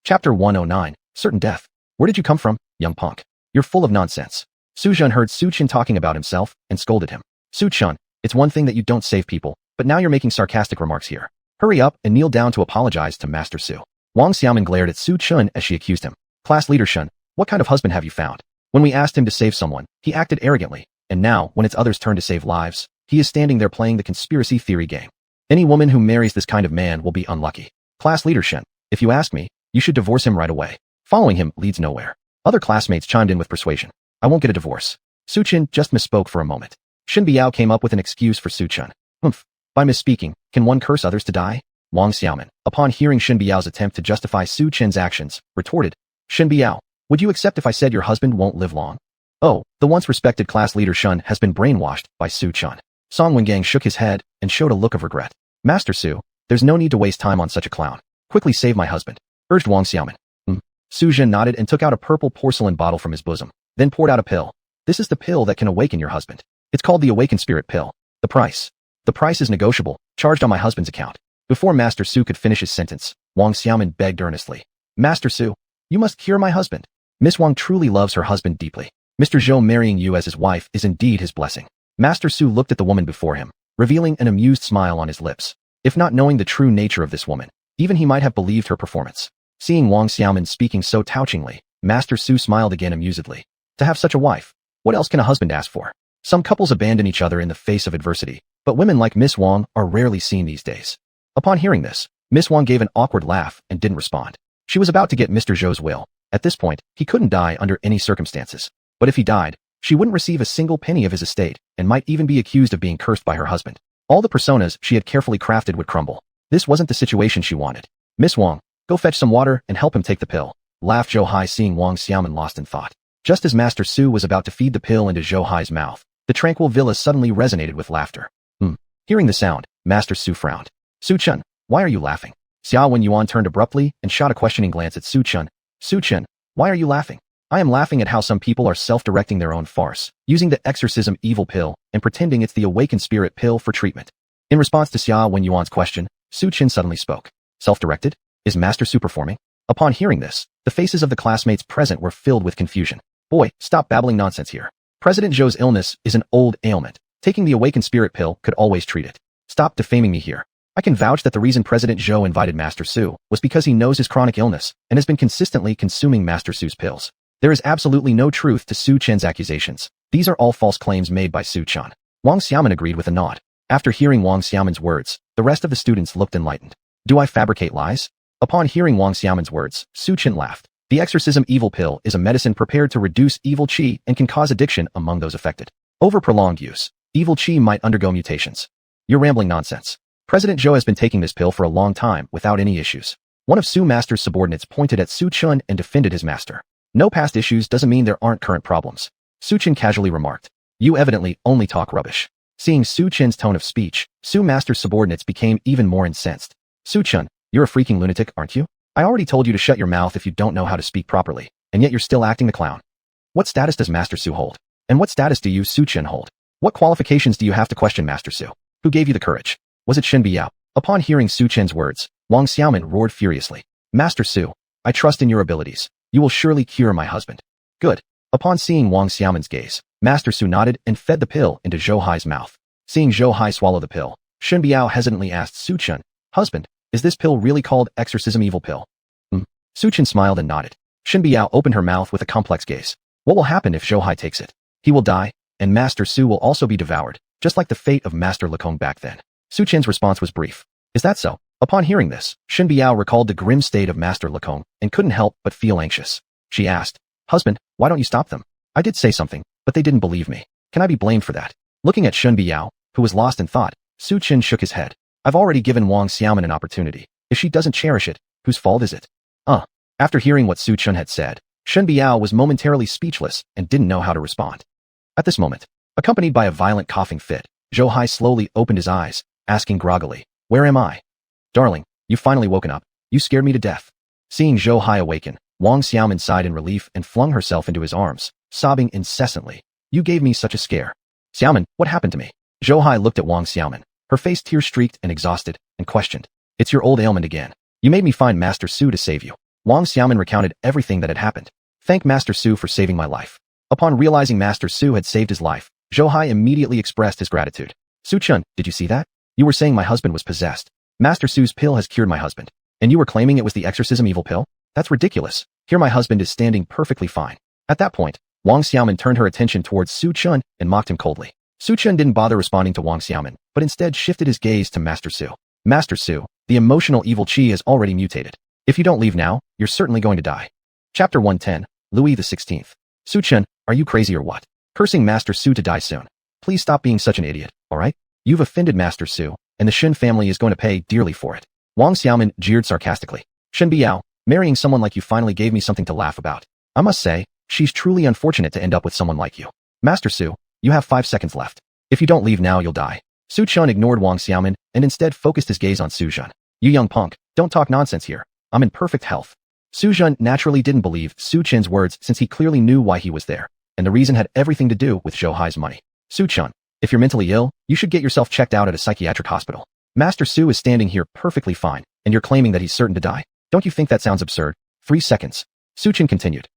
Chapter 109, Certain Death. Where did you come from, young punk? You're full of nonsense. Su Zhen heard Su Chen talking about himself and scolded him. Su Chen, it's one thing that you don't save people, but now you're making sarcastic remarks here. Hurry up and kneel down to apologize to Master Su. Wang Xiaoman glared at Su Chen as she accused him. Class leader Shen, what kind of husband have you found? When we asked him to save someone, he acted arrogantly, and now, when it's others' turn to save lives, he is standing there playing the conspiracy theory game. Any woman who marries this kind of man will be unlucky. Class leader Shen, if you ask me, you should divorce him right away. Following him leads nowhere. Other classmates chimed in with persuasion. I won't get a divorce. Su Chen just misspoke for a moment. Shen Biao came up with an excuse for Su Chen. By misspeaking, can one curse others to die? Wang Xiaoman, upon hearing Shen Biao's attempt to justify Su Chen's actions, retorted, Shen Biao, would you accept if I said your husband won't live long? Oh, the once respected class leader Shen has been brainwashed by Su Chen. Song Wengang shook his head and showed a look of regret. Master Su, there's no need to waste time on such a clown. Quickly save my husband, urged Wang Xiaoman. Su Zhen nodded and took out a purple porcelain bottle from his bosom, then poured out a pill. This is the pill that can awaken your husband. It's called the Awakened Spirit Pill. The price is negotiable, charged on my husband's account. Before Master Su could finish his sentence, Wang Xiaoman begged earnestly. Master Su, you must cure my husband. Miss Wang truly loves her husband deeply. Mr. Zhou marrying you as his wife is indeed his blessing. Master Su looked at the woman before him, revealing an amused smile on his lips. If not knowing the true nature of this woman, even he might have believed her performance. Seeing Wang Xiaoman speaking so touchingly, Master Su smiled again amusedly. To have such a wife, what else can a husband ask for? Some couples abandon each other in the face of adversity, but women like Miss Wang are rarely seen these days. Upon hearing this, Miss Wang gave an awkward laugh and didn't respond. She was about to get Mr. Zhou's will. At this point, he couldn't die under any circumstances. But if he died, she wouldn't receive a single penny of his estate and might even be accused of being cursed by her husband. All the personas she had carefully crafted would crumble. This wasn't the situation she wanted. Miss Wang, go fetch some water and help him take the pill, laughed Zhou Hai, seeing Wang Xiaoman lost in thought. Just as Master Su was about to feed the pill into Zhou Hai's mouth, the tranquil villa suddenly resonated with laughter. Hearing the sound, Master Su frowned. Su Chen, why are you laughing? Xuanhuan turned abruptly and shot a questioning glance at Su Chen. Su Chen, why are you laughing? I am laughing at how some people are self-directing their own farce, using the exorcism evil pill and pretending it's the awakened spirit pill for treatment. In response to Xuanhuan's question, Su Chen suddenly spoke. Self-directed? Is Master Su performing? Upon hearing this, the faces of the classmates present were filled with confusion. Boy, stop babbling nonsense here. President Zhou's illness is an old ailment. Taking the awakened spirit pill could always treat it. Stop defaming me here. I can vouch that the reason President Zhou invited Master Su was because he knows his chronic illness and has been consistently consuming Master Su's pills. There is absolutely no truth to Su Chen's accusations. These are all false claims made by Su Chen. Wang Xiaoman agreed with a nod. After hearing Wang Xiaoman's words, the rest of the students looked enlightened. Do I fabricate lies? Upon hearing Wang Xiaoman's words, Su Chen laughed. The exorcism evil pill is a medicine prepared to reduce evil qi and can cause addiction among those affected. Over prolonged use, evil qi might undergo mutations. You're rambling nonsense. President Zhou has been taking this pill for a long time without any issues. One of Su Master's subordinates pointed at Su Chen and defended his master. No past issues doesn't mean there aren't current problems. Su Chen casually remarked. You evidently only talk rubbish. Seeing Su Chen's tone of speech, Su Master's subordinates became even more incensed. Su Chen, you're a freaking lunatic, aren't you? I already told you to shut your mouth if you don't know how to speak properly, and yet you're still acting the clown. What status does Master Su hold? And what status do you, Su Chen, hold? What qualifications do you have to question Master Su? Who gave you the courage? Was it Shen Biao? Upon hearing Su Chen's words, Wang Xiaoman roared furiously. Master Su, I trust in your abilities. You will surely cure my husband. Good. Upon seeing Wang Xiaoman's gaze, Master Su nodded and fed the pill into Zhou Hai's mouth. Seeing Zhou Hai swallow the pill, Shen Biao hesitantly asked Su Chen, Husband, is this pill really called exorcism evil pill? Su Chen smiled and nodded. Shen Biao opened her mouth with a complex gaze. What will happen if Zhou Hai takes it? He will die, and Master Su will also be devoured, just like the fate of Master Lekong back then. Su Chen's response was brief. Is that so? Upon hearing this, Shen Biao recalled the grim state of Master Lekong and couldn't help but feel anxious. She asked, Husband, why don't you stop them? I did say something, but they didn't believe me. Can I be blamed for that? Looking at Shen Biao, who was lost in thought, Su Chen shook his head. I've already given Wang Xiaoman an opportunity. If she doesn't cherish it, whose fault is it? After hearing what Su Chen had said, Shen Biao was momentarily speechless and didn't know how to respond. At this moment, accompanied by a violent coughing fit, Zhou Hai slowly opened his eyes, asking groggily, Where am I? Darling, you've finally woken up. You scared me to death. Seeing Zhou Hai awaken, Wang Xiaoman sighed in relief and flung herself into his arms, sobbing incessantly. You gave me such a scare. Xiaoman, what happened to me? Zhou Hai looked at Wang Xiaoman, her face tear-streaked and exhausted, and questioned. It's your old ailment again. You made me find Master Su to save you. Wang Xiaoman recounted everything that had happened. Thank Master Su for saving my life. Upon realizing Master Su had saved his life, Zhou Hai immediately expressed his gratitude. Su Chun, did you see that? You were saying my husband was possessed. Master Su's pill has cured my husband. And you were claiming it was the exorcism evil pill? That's ridiculous. Here my husband is standing perfectly fine. At that point, Wang Xiaoman turned her attention towards Su Chun and mocked him coldly. Su Chun didn't bother responding to Wang Xiaoman, but instead shifted his gaze to Master Su. Master Su, the emotional evil qi has already mutated. If you don't leave now, you're certainly going to die. Chapter 110, Louis XVI. Su Chun, are you crazy or what? Cursing Master Su to die soon. Please stop being such an idiot, alright? You've offended Master Su, and the Shen family is going to pay dearly for it. Wang Xiaoman jeered sarcastically. Shen Biao, marrying someone like you finally gave me something to laugh about. I must say, she's truly unfortunate to end up with someone like you. Master Su, you have 5 seconds left. If you don't leave now, you'll die. Su Chun ignored Wang Xiaoman and instead focused his gaze on Su Zhen. You young punk, don't talk nonsense here. I'm in perfect health. Su Zhen naturally didn't believe Su Chen's words since he clearly knew why he was there, and the reason had everything to do with Zhou Hai's money. Su Chun, if you're mentally ill, you should get yourself checked out at a psychiatric hospital. Master Su is standing here perfectly fine, and you're claiming that he's certain to die. Don't you think that sounds absurd? 3 seconds. Su Chen continued.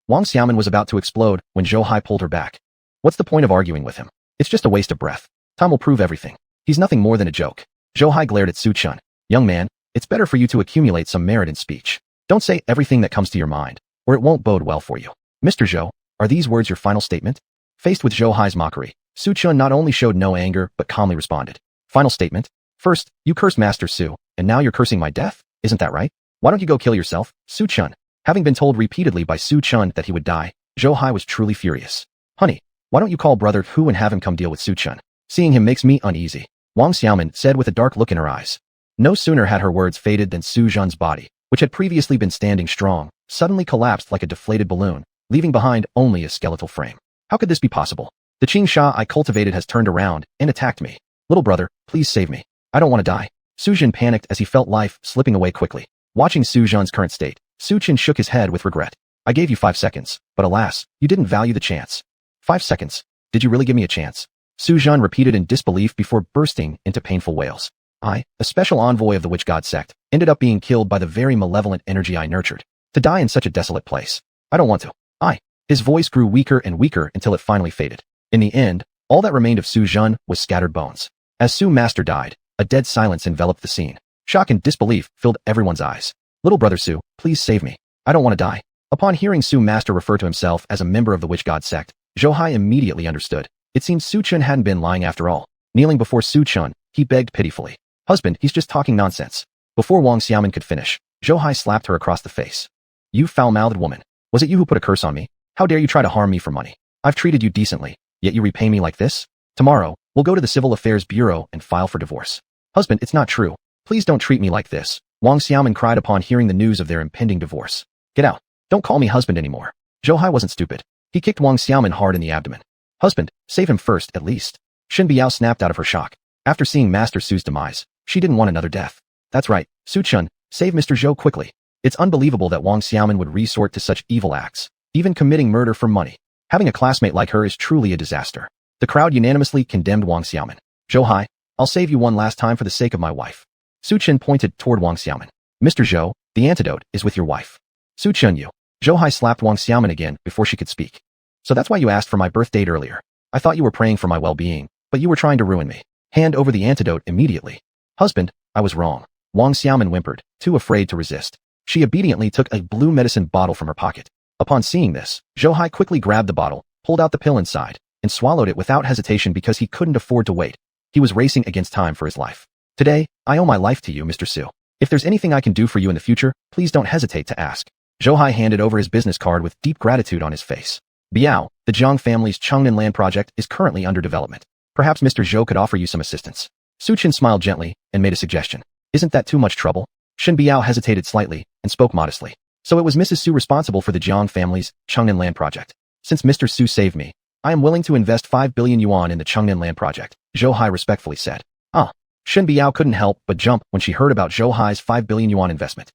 Wang Xiaoman was about to explode when Zhou Hai pulled her back. What's the point of arguing with him? It's just a waste of breath. Time will prove everything. He's nothing more than a joke. Zhou Hai glared at Su Chun. Young man, it's better for you to accumulate some merit in speech. Don't say everything that comes to your mind, or it won't bode well for you. Mr. Zhou, are these words your final statement? Faced with Zhou Hai's mockery, Su Chun not only showed no anger but calmly responded. Final statement? First, you cursed Master Su, and now you're cursing my death? Isn't that right? Why don't you go kill yourself, Su Chun? Having been told repeatedly by Su Chun that he would die, Zhou Hai was truly furious. Honey, why don't you call brother Hu and have him come deal with Su Chun? Seeing him makes me uneasy, Wang Xiaoman said with a dark look in her eyes. No sooner had her words faded than Su Zhen's body, which had previously been standing strong, suddenly collapsed like a deflated balloon, leaving behind only a skeletal frame. How could this be possible? The Qing Sha I cultivated has turned around and attacked me. Little brother, please save me. I don't want to die. Su Zhen panicked as he felt life slipping away quickly. Watching Su Zhen's current state, Su Chen shook his head with regret. I gave you 5 seconds, but alas, you didn't value the chance. 5 seconds? Did you really give me a chance? Su Zhen repeated in disbelief before bursting into painful wails. I, a special envoy of the witch god sect, ended up being killed by the very malevolent energy I nurtured. To die in such a desolate place. I don't want to. His voice grew weaker and weaker until it finally faded. In the end, all that remained of Su Zhen was scattered bones. As Su Master died, a dead silence enveloped the scene. Shock and disbelief filled everyone's eyes. Little brother Su, please save me. I don't want to die. Upon hearing Su Master refer to himself as a member of the witch god sect, Zhou Hai immediately understood. It seemed Su Chun hadn't been lying after all. Kneeling before Su Chun, he begged pitifully. Husband, he's just talking nonsense. Before Wang Xiaoman could finish, Zhou Hai slapped her across the face. You foul-mouthed woman. Was it you who put a curse on me? How dare you try to harm me for money? I've treated you decently, yet you repay me like this? Tomorrow, we'll go to the Civil Affairs Bureau and file for divorce. Husband, it's not true. Please don't treat me like this. Wang Xiaoman cried upon hearing the news of their impending divorce. Get out. Don't call me husband anymore. Zhou Hai wasn't stupid. He kicked Wang Xiaoman hard in the abdomen. Husband, save him first, at least. Shen Biao snapped out of her shock. After seeing Master Su's demise, she didn't want another death. That's right, Su Chun, save Mr. Zhou quickly. It's unbelievable that Wang Xiaoman would resort to such evil acts, even committing murder for money. Having a classmate like her is truly a disaster. The crowd unanimously condemned Wang Xiaoman. Zhou Hai, I'll save you one last time for the sake of my wife. Su Chen pointed toward Wang Xiaoman. Mr. Zhou, the antidote is with your wife. Su Chen you. Zhou Hai slapped Wang Xiaoman again before she could speak. So that's why you asked for my birth date earlier. I thought you were praying for my well-being, but you were trying to ruin me. Hand over the antidote immediately. Husband, I was wrong. Wang Xiaoman whimpered, too afraid to resist. She obediently took a blue medicine bottle from her pocket. Upon seeing this, Zhou Hai quickly grabbed the bottle, pulled out the pill inside, and swallowed it without hesitation because he couldn't afford to wait. He was racing against time for his life. Today, I owe my life to you, Mr. Su. If there's anything I can do for you in the future, please don't hesitate to ask. Zhou Hai handed over his business card with deep gratitude on his face. Biao, the Zhang family's Changnan land project is currently under development. Perhaps Mr. Zhou could offer you some assistance. Su Chen smiled gently and made a suggestion. Isn't that too much trouble? Shen Biao hesitated slightly and spoke modestly. So it was Mrs. Su responsible for the Zhang family's Changnan land project. Since Mr. Su saved me, I am willing to invest 5 billion yuan in the Changnan land project, Zhou Hai respectfully said. Shen Biao couldn't help but jump when she heard about Zhou Hai's 5 billion yuan investment.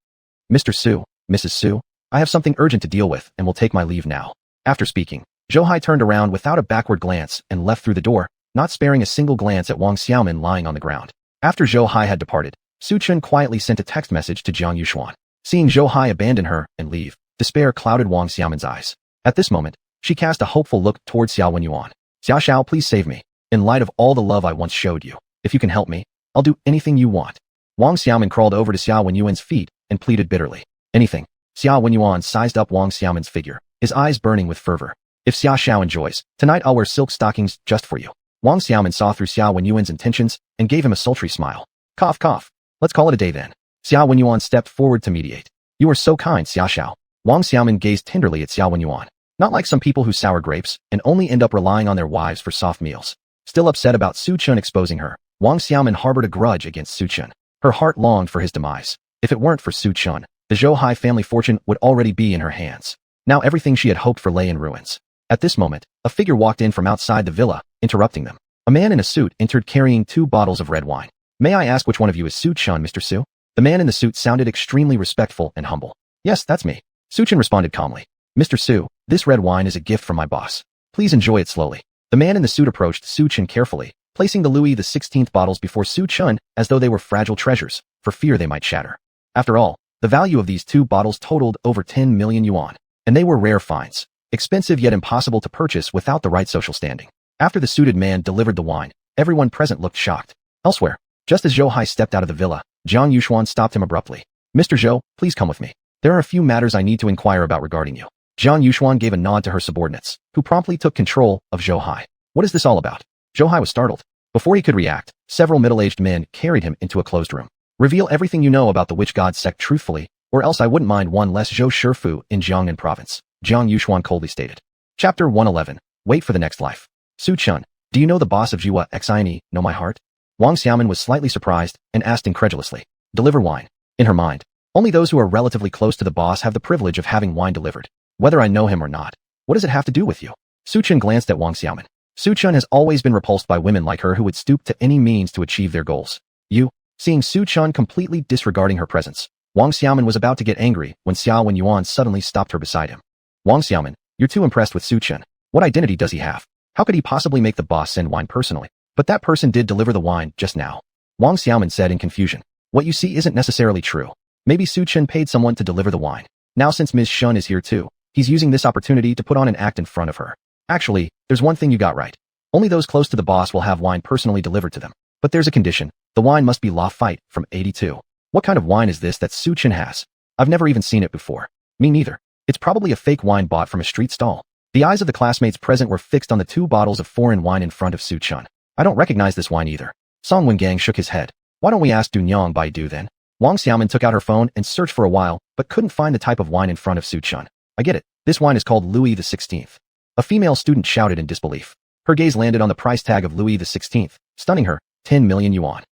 Mr. Su, Mrs. Su, I have something urgent to deal with and will take my leave now. After speaking, Zhou Hai turned around without a backward glance and left through the door, not sparing a single glance at Wang Xiaoman lying on the ground. After Zhou Hai had departed, Su Chun quietly sent a text message to Jiang Yuxuan. Seeing Zhou Hai abandon her and leave, despair clouded Wang Xiaoman's eyes. At this moment, she cast a hopeful look toward xuanhuan. Xia Xiao, please save me. In light of all the love I once showed you, if you can help me, I'll do anything you want. Wang Xiaoman crawled over to xuanhuan's feet and pleaded bitterly. Anything. Xuanhuan sized up Wang Xiaoman's figure, his eyes burning with fervor. If Xia Xiao enjoys, tonight I'll wear silk stockings just for you. Wang Xiaoman saw through Xuanhuan's intentions and gave him a sultry smile. Cough, cough. Let's call it a day then. Xuanhuan stepped forward to mediate. You are so kind, Xia Xiao. Wang Xiaoman gazed tenderly at Xuanhuan. Not like some people who sour grapes and only end up relying on their wives for soft meals. Still upset about Su Chun exposing her, Wang Xiaoman harbored a grudge against Su Chun. Her heart longed for his demise. If it weren't for Su Chun, the Zhou Hai family fortune would already be in her hands. Now everything she had hoped for lay in ruins. At this moment, a figure walked in from outside the villa, interrupting them. A man in a suit entered carrying 2 bottles of red wine. May I ask which one of you is Su Chun, Mr. Su? The man in the suit sounded extremely respectful and humble. Yes, that's me. Su Chun responded calmly. Mr. Su, this red wine is a gift from my boss. Please enjoy it slowly. The man in the suit approached Su Chun carefully, placing the Louis XVI bottles before Su Chun as though they were fragile treasures, for fear they might shatter. After all, the value of these 2 bottles totaled over 10 million yuan, and they were rare finds, expensive yet impossible to purchase without the right social standing. After the suited man delivered the wine, everyone present looked shocked. Elsewhere, just as Zhou Hai stepped out of the villa, Jiang Yuxuan stopped him abruptly. Mr. Zhou, please come with me. There are a few matters I need to inquire about regarding you. Jiang Yuxuan gave a nod to her subordinates, who promptly took control of Zhou Hai. What is this all about? Zhou Hai was startled. Before he could react, several middle-aged men carried him into a closed room. Reveal everything you know about the witch god sect truthfully, or else I wouldn't mind one less Zhou Shifu in Jiangnan province, Jiang Yuxuan coldly stated. Chapter 111. Wait for the next life. Su Chun, do you know the boss of xuanhuan, know my heart? Wang Xiaoman was slightly surprised and asked incredulously. Deliver wine. In her mind, only those who are relatively close to the boss have the privilege of having wine delivered. Whether I know him or not, what does it have to do with you? Su Chun glanced at Wang Xiaoman. Su Chun has always been repulsed by women like her who would stoop to any means to achieve their goals. You? Seeing Su Chun completely disregarding her presence, Wang Xiaoman was about to get angry when xuanhuan suddenly stopped her beside him. Wang Xiaoman, you're too impressed with Su Chun. What identity does he have? How could he possibly make the boss send wine personally? But that person did deliver the wine just now. Wang Xiaoman said in confusion. What you see isn't necessarily true. Maybe Su Chun paid someone to deliver the wine. Now since Ms. Shen is here too, he's using this opportunity to put on an act in front of her. Actually, there's one thing you got right. Only those close to the boss will have wine personally delivered to them. But there's a condition. The wine must be La Fight from 82. What kind of wine is this that Su Chun has? I've never even seen it before. Me neither. It's probably a fake wine bought from a street stall. The eyes of the classmates present were fixed on the 2 bottles of foreign wine in front of Su Chun. I don't recognize this wine either. Song Wengang shook his head. Why don't we ask Du Nyang Bai Du then? Wang Xiaoman took out her phone and searched for a while, but couldn't find the type of wine in front of Su Chun. I get it. This wine is called Louis XVI. A female student shouted in disbelief. Her gaze landed on the price tag of Louis XVI, stunning her. 10 million yuan.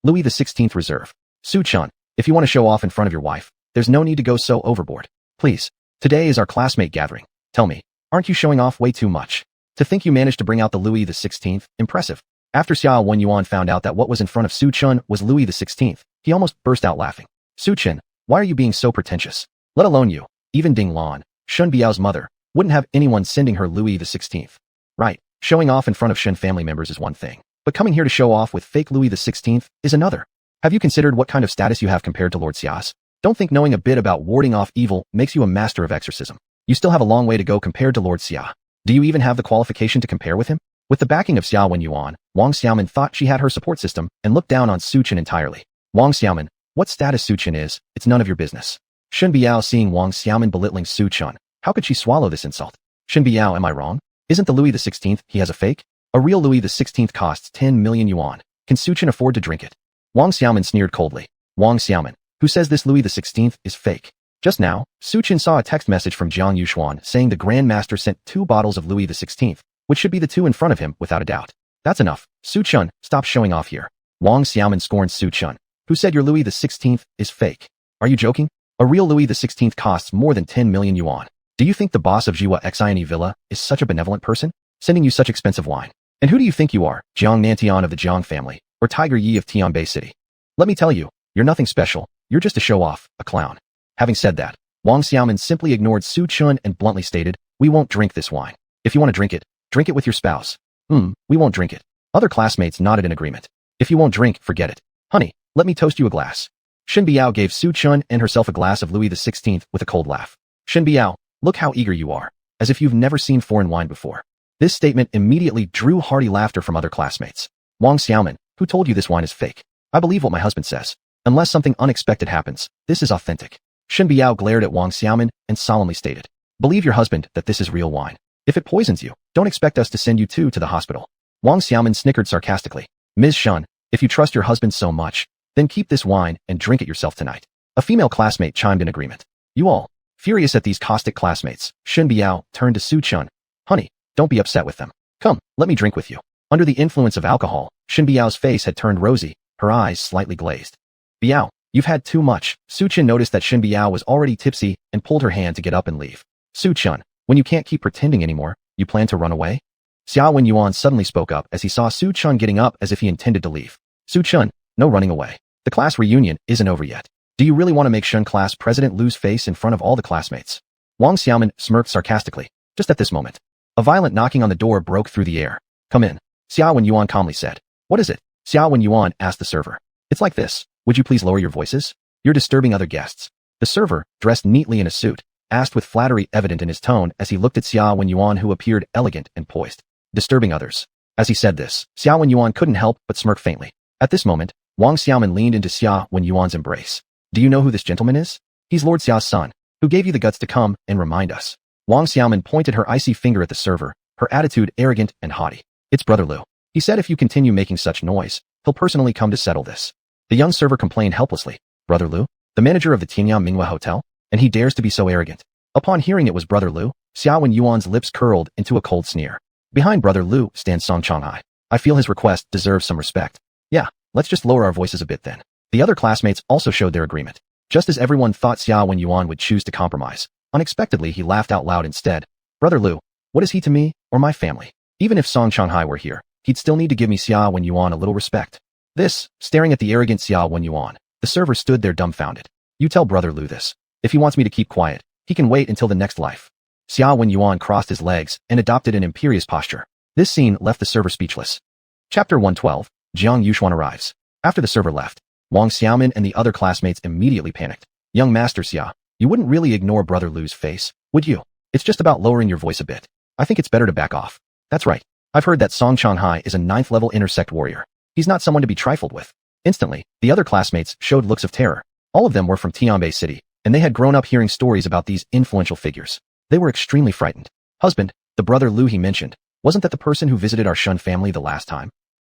Louis XVI Reserve. Su Chun, if you want to show off in front of your wife, there's no need to go so overboard. Please. Today is our classmate gathering. Tell me, aren't you showing off way too much? To think you managed to bring out the Louis XVI, impressive. After xuanhuan found out that what was in front of Su Chun was Louis XVI, he almost burst out laughing. Su Chun, why are you being so pretentious? Let alone you, even Ding Lan, Shen Biao's mother, wouldn't have anyone sending her Louis XVI. Right, showing off in front of Shen family members is one thing, but coming here to show off with fake Louis XVI is another. Have you considered what kind of status you have compared to Lord Xia's? Don't think knowing a bit about warding off evil makes you a master of exorcism. You still have a long way to go compared to Lord Xia. Do you even have the qualification to compare with him? With the backing of xuanhuan, Wang Xiaoman thought she had her support system and looked down on Su Chun entirely. Wang Xiaoman, what status Su Chun is, it's none of your business. Shen Biao seeing Wang Xiaoman belittling Su Chun, how could she swallow this insult? Shen Biao, am I wrong? Isn't the Louis XVI he has a fake? A real Louis XVI costs 10 million yuan. Can Su Chun afford to drink it? Wang Xiaoman sneered coldly. Wang Xiaoman, who says this Louis XVI is fake? Just now, Su Chun saw a text message from Jiang Yuxuan saying the Grand Master sent 2 bottles of Louis XVI, which should be the 2 in front of him without a doubt. That's enough. Su Chun, stop showing off here. Wang Xiaoman scorned Su Chun, who said your Louis XVI is fake. Are you joking? A real Louis XVI costs more than 10 million yuan. Do you think the boss of xuanhuan Villa is such a benevolent person, sending you such expensive wine? And who do you think you are, Jiang Nantian of the Jiang family, or Tiger Yi of Tianbei City? Let me tell you, you're nothing special, you're just a show-off, a clown. Having said that, Wang Xiaoman simply ignored Su Chun and bluntly stated, we won't drink this wine. If you want to drink it with your spouse. We won't drink it. Other classmates nodded in agreement. If you won't drink, forget it. Honey, Let me toast you a glass. Shen Biao gave Su Chun and herself a glass of Louis XVI with a cold laugh. Shen Biao, look how eager you are, as if you've never seen foreign wine before. This statement immediately drew hearty laughter from other classmates. Wang Xiaoman, who told you this wine is fake? I believe what my husband says. Unless something unexpected happens, this is authentic. Shen Biao glared at Wang Xiaoman and solemnly stated, believe your husband that this is real wine. If it poisons you, don't expect us to send you two to the hospital. Wang Xiaoman snickered sarcastically. Ms. Shen, if you trust your husband so much, then keep this wine and drink it yourself tonight. A female classmate chimed in agreement. You all. Furious at these caustic classmates, Shen Biao turned to Su Chun. Honey, don't be upset with them. Come, let me drink with you. Under the influence of alcohol, Shen Biao's face had turned rosy, her eyes slightly glazed. Biao, you've had too much. Su Chun noticed that Shen Biao was already tipsy and pulled her hand to get up and leave. Su Chun, when you can't keep pretending anymore, you plan to run away? Xuanhuan suddenly spoke up as he saw Su Chun getting up as if he intended to leave. Su Chun, no running away. The class reunion isn't over yet. Do you really want to make Shen class president lose face in front of all the classmates? Wang Xiaoman smirked sarcastically. Just at this moment, a violent knocking on the door broke through the air. Come in. Xuanhuan calmly said. What is it? Xuanhuan asked the server. It's like this. Would you please lower your voices? You're disturbing other guests. The server, dressed neatly in a suit, asked with flattery evident in his tone as he looked at Xuanhuan, who appeared elegant and poised. Disturbing others. As he said this, Xuanhuan couldn't help but smirk faintly. At this moment, Wang Xiaoman leaned into Xuanhuan's embrace. Do you know who this gentleman is? He's Lord Xiao's son, who gave you the guts to come and remind us. Wang Xiaoman pointed her icy finger at the server, her attitude arrogant and haughty. It's Brother Lu. He said if you continue making such noise, he'll personally come to settle this. The young server complained helplessly. Brother Lu, the manager of the Tianyang Minghua Hotel? And he dares to be so arrogant. Upon hearing it was Brother Lu, Xuanhuan's lips curled into a cold sneer. Behind Brother Lu stands Song Changhai. I feel his request deserves some respect. Yeah, let's just lower our voices a bit then. The other classmates also showed their agreement. Just as everyone thought Xuanhuan would choose to compromise, unexpectedly he laughed out loud instead. Brother Lu, what is he to me, or my family? Even if Song Changhai were here, he'd still need to give me Xuanhuan a little respect. This, staring at the arrogant Xuanhuan, the server stood there dumbfounded. You tell Brother Lu this. If he wants me to keep quiet, he can wait until the next life. Xuanhuan crossed his legs and adopted an imperious posture. This scene left the server speechless. Chapter 112, Jiang Yuxuan arrives. After the server left, Wang Xiaoman and the other classmates immediately panicked. Young Master Xia, you wouldn't really ignore Brother Lu's face, would you? It's just about lowering your voice a bit. I think it's better to back off. That's right. I've heard that Song Changhai is a 9th level intersect warrior. He's not someone to be trifled with. Instantly, the other classmates showed looks of terror. All of them were from Tianbei City, and they had grown up hearing stories about these influential figures. They were extremely frightened. Husband, the Brother Lu he mentioned, wasn't that the person who visited our Shen family the last time?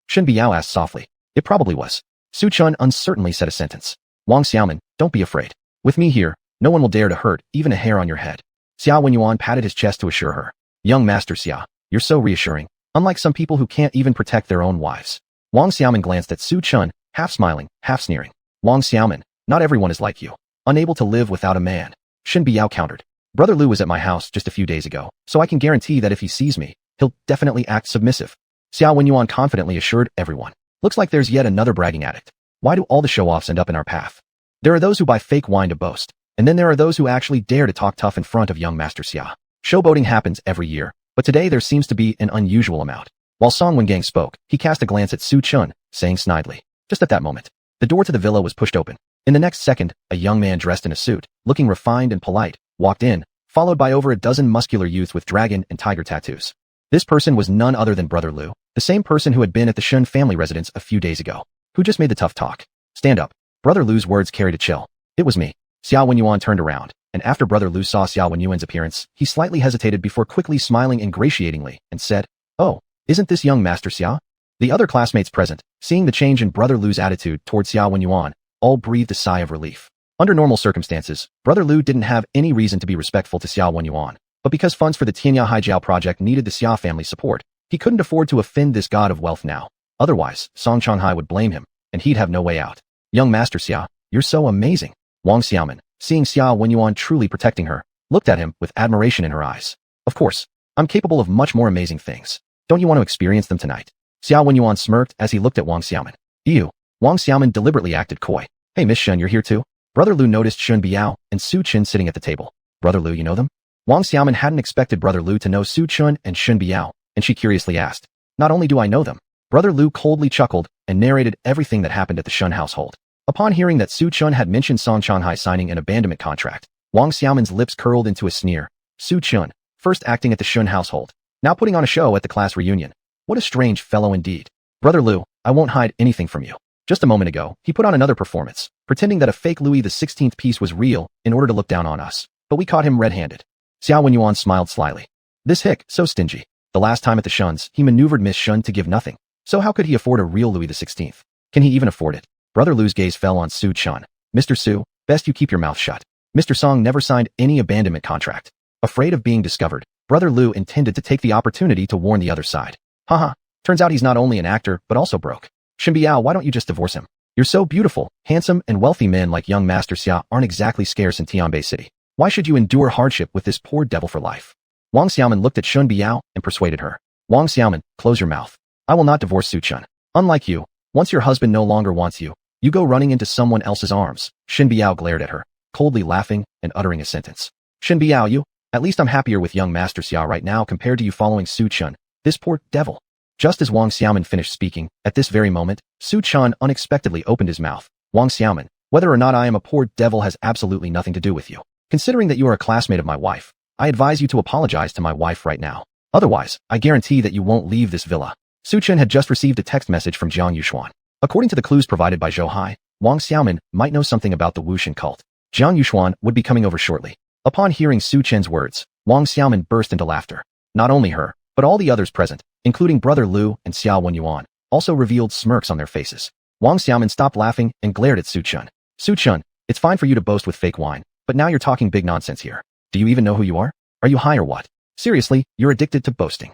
Shen Biao asked softly. It probably was. Su Chun uncertainly said a sentence. Wang Xiaoman, don't be afraid. With me here, no one will dare to hurt even a hair on your head. Xuanhuan patted his chest to assure her. Young Master Xia, you're so reassuring, unlike some people who can't even protect their own wives. Wang Xiaoman glanced at Su Chun, half smiling, half sneering. Wang Xiaoman, not everyone is like you. Unable to live without a man. Shen Biao countered. Brother Lu was at my house just a few days ago, so I can guarantee that if he sees me, he'll definitely act submissive. Xuanhuan confidently assured everyone. Looks like there's yet another bragging addict. Why do all the show-offs end up in our path? There are those who buy fake wine to boast, and then there are those who actually dare to talk tough in front of young Master Xia. Showboating happens every year, but today there seems to be an unusual amount. While Song Wengang spoke, he cast a glance at Su Chun, saying snidely. Just at that moment, the door to the villa was pushed open. In the next second, a young man dressed in a suit, looking refined and polite, walked in, followed by over a dozen muscular youths with dragon and tiger tattoos. This person was none other than Brother Lu, the same person who had been at the Shen family residence a few days ago, who just made the tough talk. Stand up. Brother Lu's words carried a chill. It was me. Xuanhuan turned around, and after Brother Lu saw Xuanhuan's appearance, he slightly hesitated before quickly smiling ingratiatingly and said, Oh, isn't this young Master Xia? The other classmates present, seeing the change in Brother Lu's attitude towards Xuanhuan, all breathed a sigh of relief. Under normal circumstances, Brother Lu didn't have any reason to be respectful to Xuanhuan, but because funds for the Tianya Haijiao project needed the Xia family's support, he couldn't afford to offend this god of wealth now. Otherwise, Song Changhai would blame him, and he'd have no way out. Young Master Xia, you're so amazing. Wang Xiaoman, seeing Xuanhuan truly protecting her, looked at him with admiration in her eyes. Of course, I'm capable of much more amazing things. Don't you want to experience them tonight? Xuanhuan smirked as he looked at Wang Xiaoman. Ew. Wang Xiaoman deliberately acted coy. Hey Miss Shen, you're here too? Brother Lu noticed Shen Biao and Su Chun sitting at the table. Brother Lu, you know them? Wang Xiaoman hadn't expected Brother Lu to know Su Chun and Shen Biao, and she curiously asked. Not only do I know them. Brother Lu coldly chuckled and narrated everything that happened at the Shen household. Upon hearing that Su Chun had mentioned Song Changhai signing an abandonment contract, Wang Xiaoman's lips curled into a sneer. Su Chun, first acting at the Shen household, now putting on a show at the class reunion. What a strange fellow indeed. Brother Lu, I won't hide anything from you. Just a moment ago, he put on another performance, pretending that a fake Louis XVI piece was real in order to look down on us. But we caught him red-handed. Xiao Wenyuan smiled slyly. This hick, so stingy. The last time at the Shuns, he maneuvered Miss Shen to give nothing. So how could he afford a real Louis XVI? Can he even afford it? Brother Lu's gaze fell on Su Chun. Mr. Su, best you keep your mouth shut. Mr. Song never signed any abandonment contract. Afraid of being discovered, Brother Lu intended to take the opportunity to warn the other side. Haha, turns out he's not only an actor, but also broke. Shen Biao, why don't you just divorce him? You're so beautiful, handsome, and wealthy men like young Master Xia aren't exactly scarce in Tianbei City. Why should you endure hardship with this poor devil for life? Wang Xiaoman looked at Shen Biao and persuaded her. Wang Xiaoman, close your mouth. I will not divorce Su Chun. Unlike you, once your husband no longer wants you, you go running into someone else's arms. Shen Biao glared at her, coldly laughing and uttering a sentence. Shen Biao, you? At least I'm happier with young Master Xia right now compared to you following Su Chun, this poor devil. Just as Wang Xiaoman finished speaking, at this very moment, Su Chun unexpectedly opened his mouth. Wang Xiaoman, whether or not I am a poor devil has absolutely nothing to do with you. Considering that you are a classmate of my wife, I advise you to apologize to my wife right now. Otherwise, I guarantee that you won't leave this villa. Su Chun had just received a text message from Jiang Yuxuan. According to the clues provided by Zhou Hai, Wang Xiaoman might know something about the Wuxin cult. Jiang Yuxuan would be coming over shortly. Upon hearing Su Chen's words, Wang Xiaoman burst into laughter. Not only her, but all the others present, including Brother Lu and Xiao Wenyuan, also revealed smirks on their faces. Wang Xiaoman stopped laughing and glared at Su Chun. Su Chun, it's fine for you to boast with fake wine, but now you're talking big nonsense here. Do you even know who you are? Are you high or what? Seriously, you're addicted to boasting.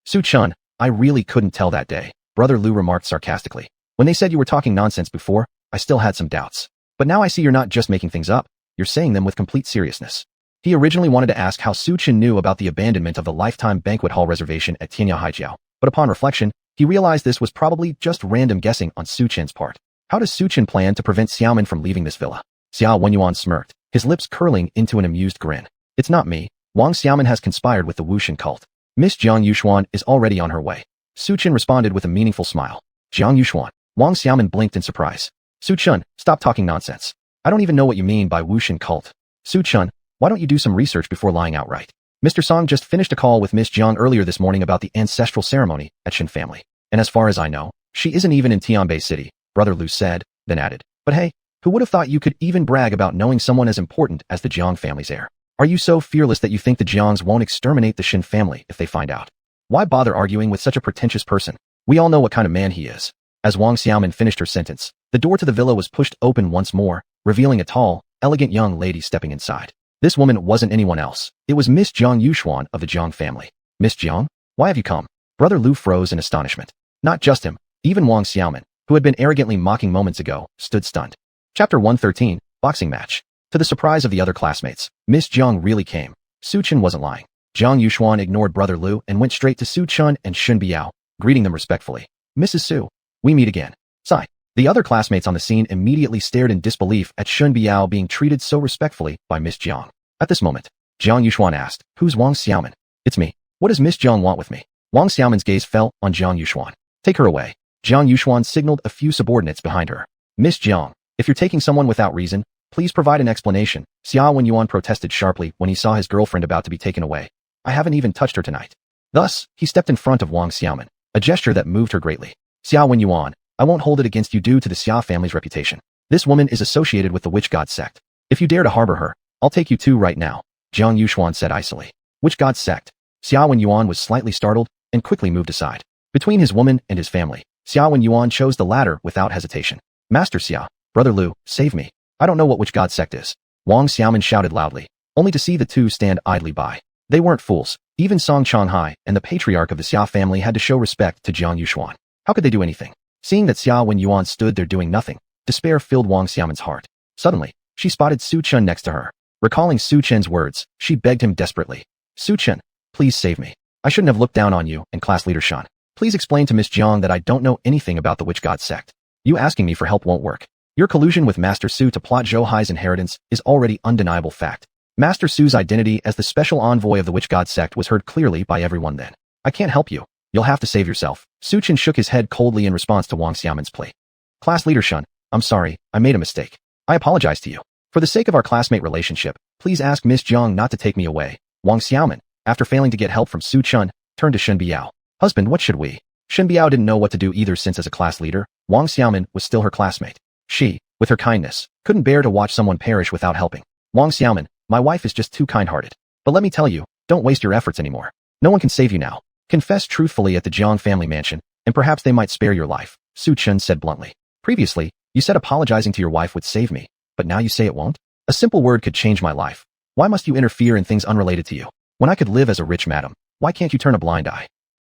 Su Chun, I really couldn't tell that day, Brother Lu remarked sarcastically. When they said you were talking nonsense before, I still had some doubts. But now I see you're not just making things up, you're saying them with complete seriousness. He originally wanted to ask how Su Chun knew about the abandonment of the lifetime banquet hall reservation at Tianya Haijiao, but upon reflection, he realized this was probably just random guessing on Su Chen's part. How does Su Chun plan to prevent Xiaoman from leaving this villa? Xiao Wenyuan smirked, his lips curling into an amused grin. It's not me. Wang Xiaoman has conspired with the Wuxin cult. Miss Jiang Yuxuan is already on her way. Su Chun responded with a meaningful smile. Jiang Yuxuan. Wang Xiaoman blinked in surprise. Su Chun, stop talking nonsense. I don't even know what you mean by Wuxin cult. Su Chun, why don't you do some research before lying outright? Mr. Song just finished a call with Miss Jiang earlier this morning about the ancestral ceremony at Shen family. And as far as I know, she isn't even in Tianbei City, Brother Lu said, then added. But hey, who would have thought you could even brag about knowing someone as important as the Jiang family's heir? Are you so fearless that you think the Jiangs won't exterminate the Shen family if they find out? Why bother arguing with such a pretentious person? We all know what kind of man he is. As Wang Xiaoman finished her sentence, the door to the villa was pushed open once more, revealing a tall, elegant young lady stepping inside. This woman wasn't anyone else. It was Miss Jiang Yuxuan of the Jiang family. Miss Jiang? Why have you come? Brother Lu froze in astonishment. Not just him, even Wang Xiaoman, who had been arrogantly mocking moments ago, stood stunned. Chapter 113, Boxing Match. To the surprise of the other classmates, Miss Jiang really came. Su Chun wasn't lying. Jiang Yuxuan ignored Brother Lu and went straight to Su Chun and Shen Biao, greeting them respectfully. Mrs. Su, we meet again. Sigh. The other classmates on the scene immediately stared in disbelief at Shen Biao being treated so respectfully by Miss Jiang. At this moment, Jiang Yuxuan asked, who's Wang Xiaoman? It's me. What does Miss Jiang want with me? Wang Xiaoman's gaze fell on Jiang Yuxuan. Take her away. Jiang Yuxuan signaled a few subordinates behind her. Miss Jiang, if you're taking someone without reason, please provide an explanation. Xia Wenyuan protested sharply when he saw his girlfriend about to be taken away. I haven't even touched her tonight. Thus, he stepped in front of Wang Xiaoman, a gesture that moved her greatly. Xia Wenyuan, I won't hold it against you due to the Xia family's reputation. This woman is associated with the witch god sect. If you dare to harbor her, I'll take you too right now, Jiang Yuxuan said icily. Witch god sect? Xia Wenyuan was slightly startled and quickly moved aside. Between his woman and his family, Xia Wenyuan chose the latter without hesitation. Master Xia, Brother Lu, save me. I don't know what witch god sect is. Wang Xiaoman shouted loudly, only to see the two stand idly by. They weren't fools. Even Song Changhai and the patriarch of the Xia family had to show respect to Jiang Yuxuan. How could they do anything? Seeing that Xia Wenyuan stood there doing nothing, despair filled Wang Xiaoman's heart. Suddenly, she spotted Su Chun next to her. Recalling Su Chen's words, she begged him desperately. Su Chun, please save me. I shouldn't have looked down on you and class leader Shen. Please explain to Miss Jiang that I don't know anything about the witch god sect. You asking me for help won't work. Your collusion with Master Su to plot Zhou Hai's inheritance is already undeniable fact. Master Su's identity as the special envoy of the witch god sect was heard clearly by everyone then. I can't help you. You'll have to save yourself. Su Chun shook his head coldly in response to Wang Xiaoman's plea. Class leader Shen, I'm sorry, I made a mistake. I apologize to you. For the sake of our classmate relationship, please ask Miss Jiang not to take me away. Wang Xiaoman, after failing to get help from Su Chun, turned to Shen Biao. Husband, what should we? Shen Biao didn't know what to do either since as a class leader, Wang Xiaoman was still her classmate. She, with her kindness, couldn't bear to watch someone perish without helping. Wang Xiaoman, my wife is just too kind-hearted. But let me tell you, don't waste your efforts anymore. No one can save you now. Confess truthfully at the Jiang family mansion, and perhaps they might spare your life, Su Chun said bluntly. Previously, you said apologizing to your wife would save me, but now you say it won't? A simple word could change my life. Why must you interfere in things unrelated to you? When I could live as a rich madam, why can't you turn a blind eye?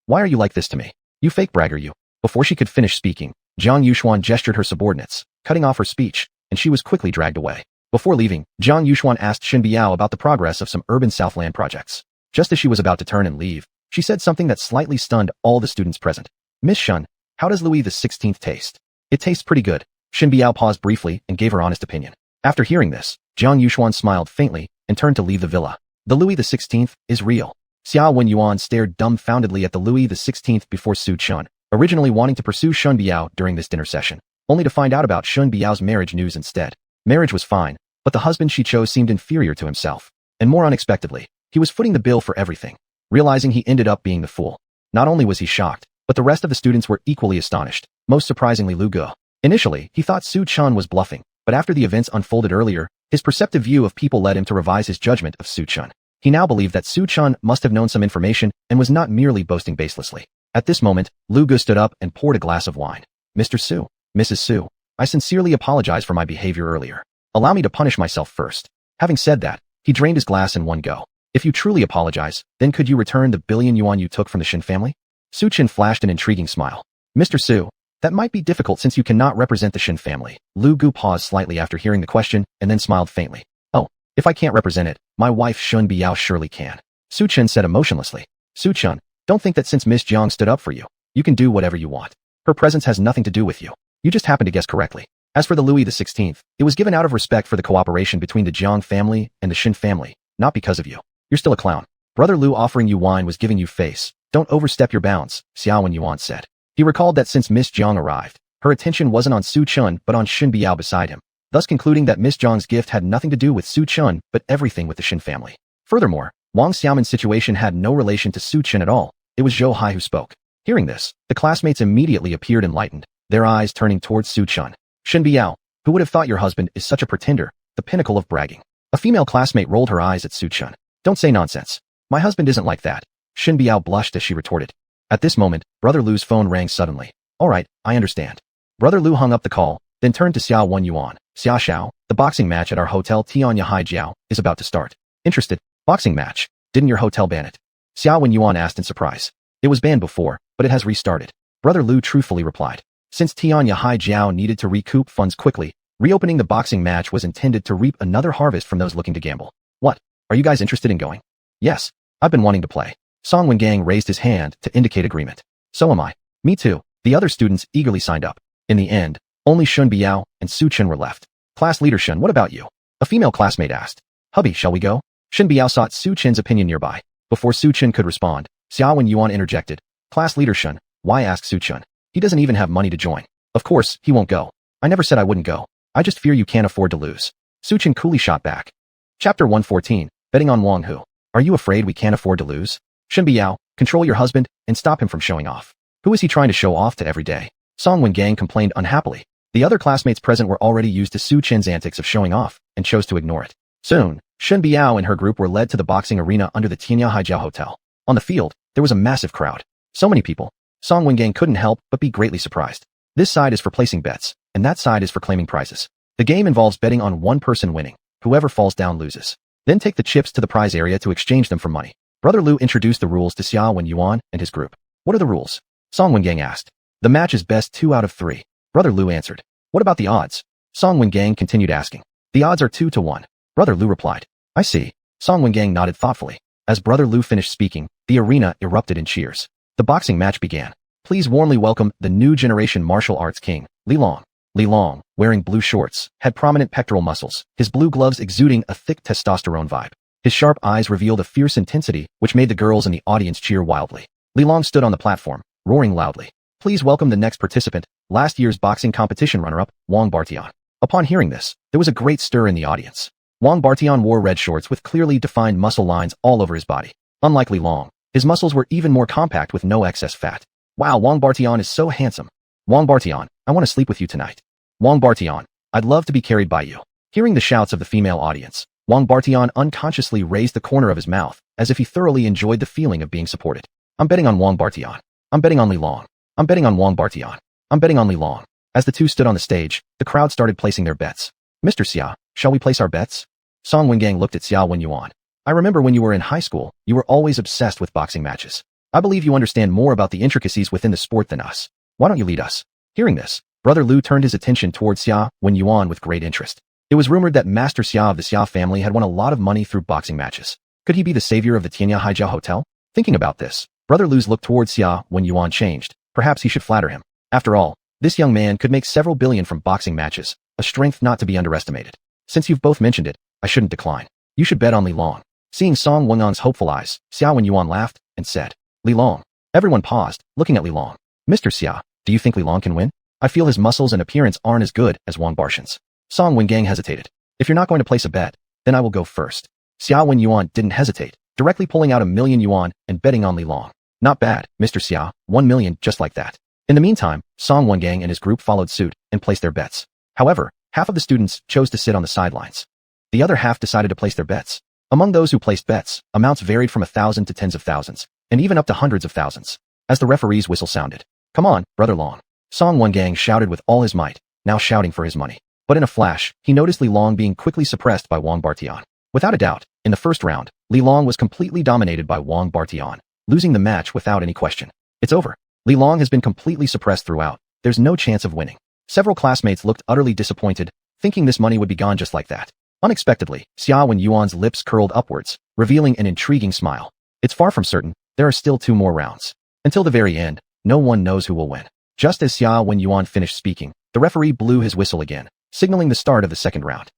Why are you like this to me? You fake bragger, you. Before she could finish speaking, Zhang Yuxuan gestured her subordinates, cutting off her speech, and she was quickly dragged away. Before leaving, Zhang Yuxuan asked Shen Biao about the progress of some urban Southland projects. Just as she was about to turn and leave, she said something that slightly stunned all the students present. Miss Shen, how does Louis XVI taste? It tastes pretty good. Shen Biao paused briefly and gave her honest opinion. After hearing this, Zhang Yuxuan smiled faintly and turned to leave the villa. The Louis XVI is real. Xuanhuan stared dumbfoundedly at the Louis XVI before Su Chun, originally wanting to pursue Shen Biao during this dinner session, only to find out about Shen Biao's marriage news instead. Marriage was fine, but the husband she chose seemed inferior to himself. And more unexpectedly, he was footing the bill for everything. Realizing he ended up being the fool. Not only was he shocked, but the rest of the students were equally astonished, most surprisingly Lu Ge. Initially, he thought Su Chun was bluffing, but after the events unfolded earlier, his perceptive view of people led him to revise his judgment of Su Chun. He now believed that Su Chun must have known some information and was not merely boasting baselessly. At this moment, Lu Ge stood up and poured a glass of wine. Mr. Su, Mrs. Su, I sincerely apologize for my behavior earlier. Allow me to punish myself first. Having said that, he drained his glass in one go. If you truly apologize, then could you return the billion yuan you took from the Shen family? Su Chun flashed an intriguing smile. Mr. Su, that might be difficult since you cannot represent the Shen family. Lu Ge paused slightly after hearing the question and then smiled faintly. Oh, if I can't represent it, my wife Shen Biao surely can. Su Chun said emotionlessly. Su Chun, don't think that since Miss Jiang stood up for you, you can do whatever you want. Her presence has nothing to do with you. You just happened to guess correctly. As for the Louis XVI, it was given out of respect for the cooperation between the Jiang family and the Shen family, not because of you. You're still a clown. Brother Lu offering you wine was giving you face. Don't overstep your bounds, Xuanhuan said. He recalled that since Miss Jiang arrived, her attention wasn't on Su Chun but on Shen Biao beside him, thus concluding that Miss Jiang's gift had nothing to do with Su Chun but everything with the Shen family. Furthermore, Wang Xiaoman's situation had no relation to Su Chun at all. It was Zhou Hai who spoke. Hearing this, the classmates immediately appeared enlightened, their eyes turning towards Su Chun. Shen Biao, who would have thought your husband is such a pretender, the pinnacle of bragging. A female classmate rolled her eyes at Su Chun. Don't say nonsense. My husband isn't like that. Shen Biao blushed as she retorted. At this moment, Brother Lu's phone rang suddenly. All right, I understand. Brother Lu hung up the call, then turned to Xuanhuan. Xia Xiao, the boxing match at our hotel Tianyahaijiao is about to start. Interested? Boxing match? Didn't your hotel ban it? Xuanhuan asked in surprise. It was banned before, but it has restarted. Brother Lu truthfully replied. Since Tianyahaijiao needed to recoup funds quickly, reopening the boxing match was intended to reap another harvest from those looking to gamble. What? Are you guys interested in going? Yes, I've been wanting to play. Song Wengang raised his hand to indicate agreement. So am I. Me too. The other students eagerly signed up. In the end, only Shen Biao and Su Chun were left. Class leader Shen, what about you? A female classmate asked. Hubby, shall we go? Shen Biao sought Su Chun's opinion nearby. Before Su Chun could respond, Xuanhuan interjected. Class leader Shen, why ask Su Chun? He doesn't even have money to join. Of course, he won't go. I never said I wouldn't go. I just fear you can't afford to lose. Su Chun coolly shot back. Chapter 114, Betting on Wang Hu. Are you afraid we can't afford to lose? Shen Biao, control your husband and stop him from showing off. Who is he trying to show off to every day? Song Wengang complained unhappily. The other classmates present were already used to Su Chen's antics of showing off and chose to ignore it. Soon, Shen Biao and her group were led to the boxing arena under the Tianyahaijiao Hotel. On the field, there was a massive crowd. So many people. Song Wengang couldn't help but be greatly surprised. This side is for placing bets, and that side is for claiming prizes. The game involves betting on one person winning. Whoever falls down loses. Then take the chips to the prize area to exchange them for money. Brother Lu introduced the rules to Xuanhuan and his group. What are the rules? Song Wengang asked. The match is best 2 out of 3. Brother Lu answered. What about the odds? Song Wengang continued asking. The odds are 2 to 1. Brother Lu replied. I see. Song Wengang nodded thoughtfully. As Brother Lu finished speaking, the arena erupted in cheers. The boxing match began. Please warmly welcome the new generation martial arts king, Li Long. Li Long, wearing blue shorts, had prominent pectoral muscles, his blue gloves exuding a thick testosterone vibe. His sharp eyes revealed a fierce intensity, which made the girls in the audience cheer wildly. Li Long stood on the platform, roaring loudly. Please welcome the next participant, last year's boxing competition runner-up, Wang Bartian. Upon hearing this, there was a great stir in the audience. Wang Bartian wore red shorts with clearly defined muscle lines all over his body. Unlike Li Long, his muscles were even more compact with no excess fat. Wow, Wang Bartian is so handsome. Wang Bartian, I want to sleep with you tonight. Wang Bartian, I'd love to be carried by you. Hearing the shouts of the female audience, Wang Bartian unconsciously raised the corner of his mouth, as if he thoroughly enjoyed the feeling of being supported. I'm betting on Wang Bartian. I'm betting on Li Long. I'm betting on Wang Bartian. I'm betting on Li Long. As the two stood on the stage, the crowd started placing their bets. Mr. Xia, shall we place our bets? Song Wengang looked at xuanhuan. I remember when you were in high school, you were always obsessed with boxing matches. I believe you understand more about the intricacies within the sport than us. Why don't you lead us? Hearing this, Brother Lu turned his attention towards xuanhuan with great interest. It was rumored that Master Xia of the Xia family had won a lot of money through boxing matches. Could he be the savior of the Tianya Haijiao Hotel? Thinking about this, Brother Lu's look towards xuanhuan changed. Perhaps he should flatter him. After all, this young man could make several billion from boxing matches, a strength not to be underestimated. Since you've both mentioned it, I shouldn't decline. You should bet on Li Long. Seeing Song Wengan's hopeful eyes, xuanhuan laughed and said, Li Long. Everyone paused, looking at Li Long. Mr. Xia, do you think Li Long can win? I feel his muscles and appearance aren't as good as Wang Barshan's. Song Wengang hesitated. If you're not going to place a bet, then I will go first. Xuanhuan didn't hesitate, directly pulling out 1,000,000 yuan and betting on Li Long. Not bad, Mr. Xia, 1 million just like that. In the meantime, Song Wengang and his group followed suit and placed their bets. However, half of the students chose to sit on the sidelines. The other half decided to place their bets. Among those who placed bets, amounts varied from 1,000 to tens of thousands, and even up to hundreds of thousands. As the referee's whistle sounded, "Come on, Brother Long." Song Wengang shouted with all his might, now shouting for his money. But in a flash, he noticed Li Long being quickly suppressed by Wang Bartian. Without a doubt, in the first round, Li Long was completely dominated by Wang Bartian, losing the match without any question. It's over. Li Long has been completely suppressed throughout. There's no chance of winning. Several classmates looked utterly disappointed, thinking this money would be gone just like that. Unexpectedly, xuanhuan's lips curled upwards, revealing an intriguing smile. It's far from certain, there are still 2 more rounds. Until the very end, no one knows who will win. Just as xuanhuan finished speaking, the referee blew his whistle again, signaling the start of the second round.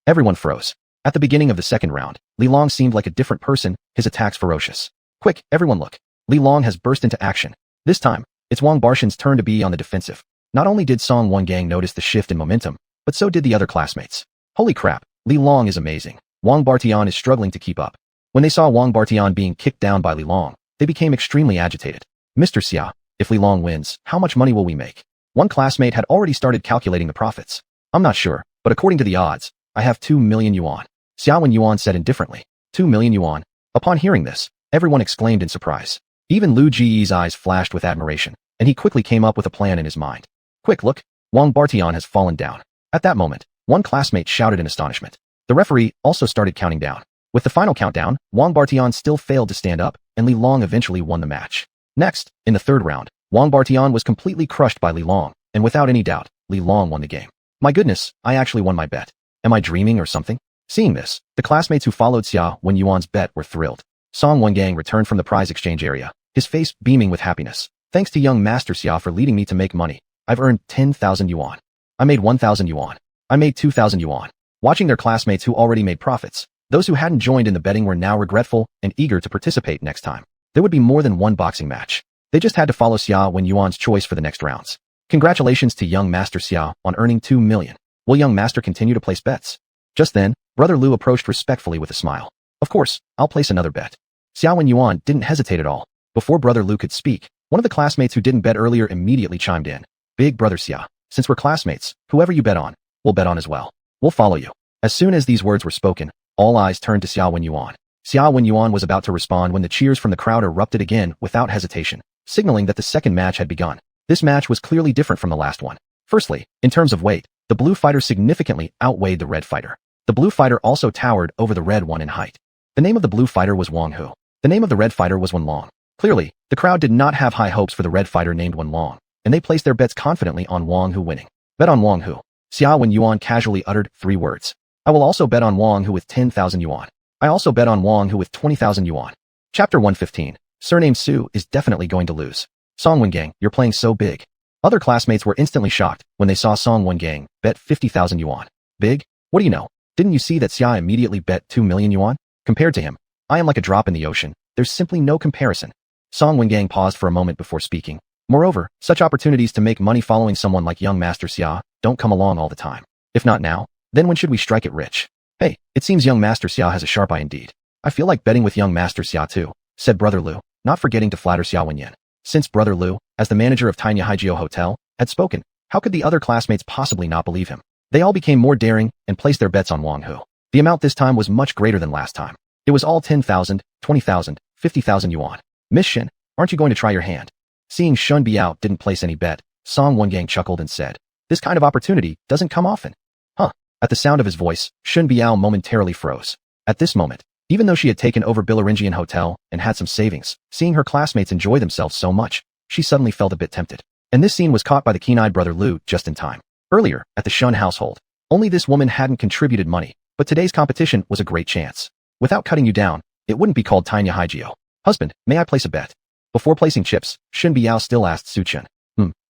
Everyone froze. At the beginning of the second round, Li Long seemed like a different person, his attacks ferocious. Quick, everyone look. Li Long has burst into action. This time, it's Wang Barshan's turn to be on the defensive. Not only did Song Wengang notice the shift in momentum, but so did the other classmates. Holy crap, Li Long is amazing. Wang Bartian is struggling to keep up. When they saw Wang Bartian being kicked down by Li Long, they became extremely agitated. Mr. Xia, if Li Long wins, how much money will we make? One classmate had already started calculating the profits. I'm not sure, but according to the odds, I have 2 million yuan. Xuanhuan said indifferently. 2 million yuan. Upon hearing this, everyone exclaimed in surprise. Even Lu Ji's eyes flashed with admiration, and he quickly came up with a plan in his mind. Quick, look, Wang Bartian has fallen down. At that moment, one classmate shouted in astonishment. The referee also started counting down. With the final countdown, Wang Bartian still failed to stand up, and Li Long eventually won the match. Next, in the third round, Wang Bartian was completely crushed by Li Long, and without any doubt, Li Long won the game. My goodness, I actually won my bet. Am I dreaming or something? Seeing this, the classmates who followed xuanhuan's bet were thrilled. Song Wengang returned from the prize exchange area, his face beaming with happiness. Thanks to young Master Xia for leading me to make money. I've earned 10,000 yuan. I made 1,000 yuan. I made 2,000 yuan. Watching their classmates who already made profits, those who hadn't joined in the betting were now regretful and eager to participate next time. There would be more than one boxing match. They just had to follow xuanhuan's choice for the next rounds. Congratulations to young Master Xia on earning 2 million. Will young master continue to place bets? Just then, Brother Lu approached respectfully with a smile. Of course, I'll place another bet. Xuanhuan didn't hesitate at all. Before Brother Lu could speak, one of the classmates who didn't bet earlier immediately chimed in. Big Brother Xia, since we're classmates, whoever you bet on, we'll bet on as well. We'll follow you. As soon as these words were spoken, all eyes turned to xuanhuan. Xuanhuan was about to respond when the cheers from the crowd erupted again without hesitation, signaling that the second match had begun. This match was clearly different from the last one. Firstly, in terms of weight, the blue fighter significantly outweighed the red fighter. The blue fighter also towered over the red one in height. The name of the blue fighter was Wang Hu. The name of the red fighter was Wen Long. Clearly, the crowd did not have high hopes for the red fighter named Wen Long, and they placed their bets confidently on Wang Hu winning. Bet on Wang Hu. Xuanhuan casually uttered 3 words. I will also bet on Wang Hu with 10,000 yuan. I also bet on Wang Hu with 20,000 yuan. Chapter 115. Surname Su is definitely going to lose. Song Wengang, you're playing so big. Other classmates were instantly shocked when they saw Song Wengang bet 50,000 yuan. Big? What do you know? Didn't you see that Xia immediately bet 2 million yuan? Compared to him, I am like a drop in the ocean. There's simply no comparison. Song Wengang paused for a moment before speaking. Moreover, such opportunities to make money following someone like young Master Xia don't come along all the time. If not now, then when should we strike it rich? Hey, it seems young Master Xia has a sharp eye indeed. I feel like betting with young Master Xia too, said Brother Lu, not forgetting to flatter xuanhuan. Since Brother Lu, as the manager of Tanya Haijio Hotel, had spoken, how could the other classmates possibly not believe him? They all became more daring and placed their bets on Wang Hu. The amount this time was much greater than last time. It was all 10,000, 20,000, 50,000 yuan. Miss Shen, aren't you going to try your hand? Seeing Shen Biao didn't place any bet, Song Wengang chuckled and said, this kind of opportunity doesn't come often. Huh. At the sound of his voice, Shen Biao momentarily froze. At this moment, even though she had taken over Bilaringian Hotel and had some savings, seeing her classmates enjoy themselves so much, she suddenly felt a bit tempted. And this scene was caught by the keen-eyed Brother Lu just in time. Earlier, at the Shen household, only this woman hadn't contributed money, but today's competition was a great chance. Without cutting you down, it wouldn't be called Tanya Haijio. Husband, may I place a bet? Before placing chips, Shen Biao still asked Su Chen.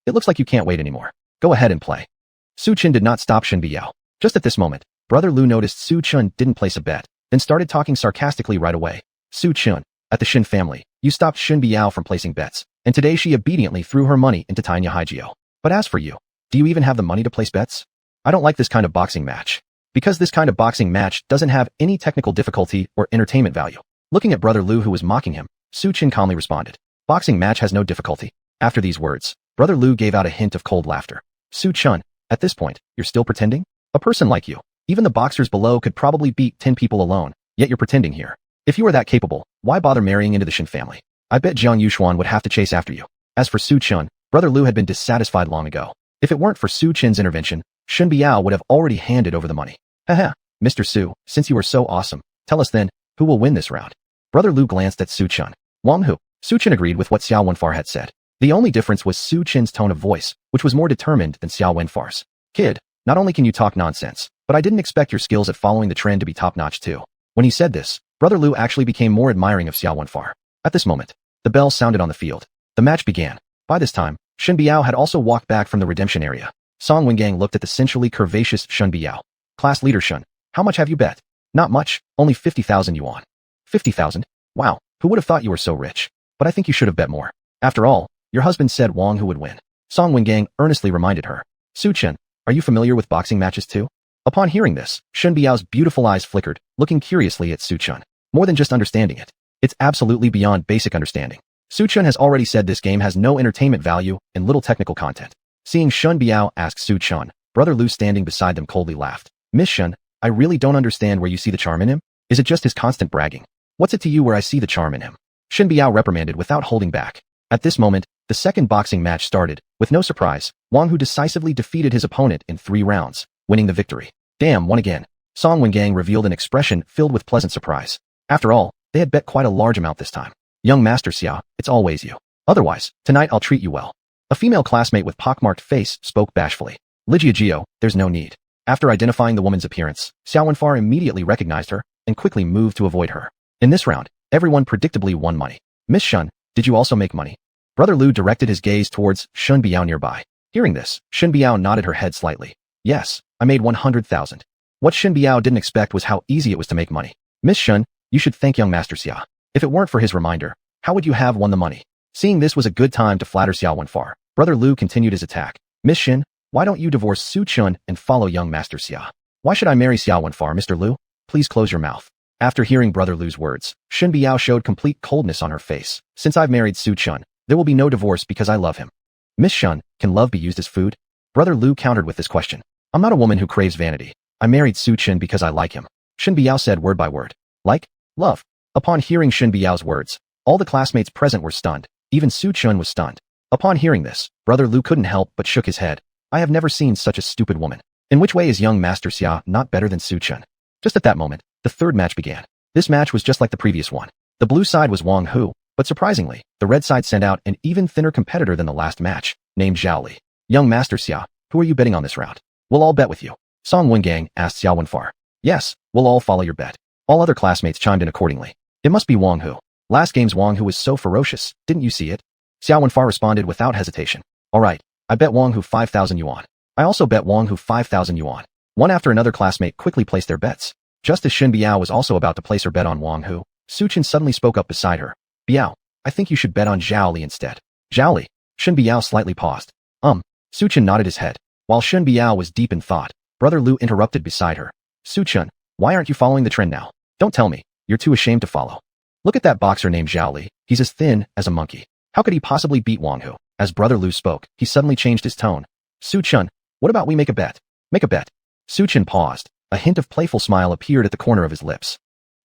It looks like you can't wait anymore. Go ahead and play. Su Chen did not stop Shen Biao. Just at this moment, Brother Lu noticed Su Chen didn't place a bet, then started talking sarcastically right away. Su Chen, at the Shen family, you stopped Shen Biao from placing bets, and today she obediently threw her money into Tanya Haijio. But as for you, do you even have the money to place bets? I don't like this kind of boxing match. Because this kind of boxing match doesn't have any technical difficulty or entertainment value. Looking at Brother Lu who was mocking him, Su Chen calmly responded. Boxing match has no difficulty. After these words, Brother Lu gave out a hint of cold laughter. Su Chen, at this point, you're still pretending? A person like you, even the boxers below could probably beat 10 people alone, yet you're pretending here. If you are that capable, why bother marrying into the Shen family? I bet xuanhuan would have to chase after you. As for Su Chen, Brother Lu had been dissatisfied long ago. If it weren't for Su Chen's intervention, Shen Biao would have already handed over the money. Haha, Mr. Su, since you are so awesome, tell us then, who will win this round? Brother Lu glanced at Su Chen. Wang Hu. Su Chen agreed with what Xiao Wenfar had said. The only difference was Su Chen's tone of voice, which was more determined than Xiao Wenfar's. Kid, not only can you talk nonsense, but I didn't expect your skills at following the trend to be top-notch too. When he said this, Brother Lu actually became more admiring of Xiao Wenfar. At this moment, the bell sounded on the field. The match began. By this time, Shen Biao had also walked back from the redemption area. Song Wengang looked at the sensually curvaceous Shen Biao. Class leader Shen, how much have you bet? Not much, only 50,000 yuan. 50,000? Wow, who would have thought you were so rich? But I think you should have bet more. After all, your husband said Wang Hu would win. Song Wengang earnestly reminded her. Su Chen, are you familiar with boxing matches too? Upon hearing this, Shen Biao's beautiful eyes flickered, looking curiously at Su Chen. More than just understanding it. It's absolutely beyond basic understanding. Su Chen has already said this game has no entertainment value and little technical content. Seeing Shen Biao ask Su Chen, Brother Lu standing beside them coldly laughed. Miss Shen, I really don't understand where you see the charm in him. Is it just his constant bragging? What's it to you where I see the charm in him? Shen Biao reprimanded without holding back. At this moment, the second boxing match started. With no surprise, Wang Hu decisively defeated his opponent in 3 rounds, winning the victory. Damn, won again. Song Wengang revealed an expression filled with pleasant surprise. After all, they had bet quite a large amount this time. Young Master Xia, it's always you. Otherwise, tonight I'll treat you well. A female classmate with pockmarked face spoke bashfully. Ligia Gio, there's no need. After identifying the woman's appearance, Xiao Wenfar immediately recognized her and quickly moved to avoid her. In this round, everyone predictably won money. Miss Shen, did you also make money? Brother Lu directed his gaze towards Shen Biao nearby. Hearing this, Shen Biao nodded her head slightly. Yes, I made 100,000. What Shen Biao didn't expect was how easy it was to make money. Miss Shen, you should thank young Master Xia. If it weren't for his reminder, how would you have won the money? Seeing this was a good time to flatter Xiao Wenfar, Brother Lu continued his attack. Miss Shen, why don't you divorce Su Chen and follow young Master Xia? Why should I marry Xiao Wenfar, Mr. Lu? Please close your mouth. After hearing Brother Lu's words, Shen Biao showed complete coldness on her face. Since I've married Su Chen, there will be no divorce because I love him. Miss Shen, can love be used as food? Brother Lu countered with this question. I'm not a woman who craves vanity. I married Su Chen because I like him. Shen Biao said word by word. Like? Love. Upon hearing Shen Biao's words, all the classmates present were stunned. Even Su Chen was stunned. Upon hearing this, Brother Lu couldn't help but shook his head. I have never seen such a stupid woman. In which way is young Master Xia not better than Su Chen? Just at that moment, the third match began. This match was just like the previous one. The blue side was Wang Hu, but surprisingly, the red side sent out an even thinner competitor than the last match, named Zhao Li. Young Master Xia, who are you betting on this round? We'll all bet with you. Song Wengang asked Xiao Wenfar. Yes, we'll all follow your bet. All other classmates chimed in accordingly. It must be Wang Hu. Last game's Wang Hu was so ferocious, didn't you see it? Xiao Wenfar responded without hesitation. Alright, I bet Wang Hu 5,000 yuan. I also bet Wang Hu 5,000 yuan. One after another classmate quickly placed their bets. Just as Shen Biao was also about to place her bet on Wang Hu, Su Chen suddenly spoke up beside her. Biao, I think you should bet on Zhao Li instead. Zhao Li, Shen Biao slightly paused. Su Chen nodded his head. While Shen Biao was deep in thought, Brother Lu interrupted beside her. Su Chen, why aren't you following the trend now? Don't tell me. You're too ashamed to follow. Look at that boxer named Zhao Li. He's as thin as a monkey. How could he possibly beat Wang Hu? As Brother Lu spoke, he suddenly changed his tone. Su Chen, what about we make a bet? Make a bet. Su Chen paused. A hint of playful smile appeared at the corner of his lips.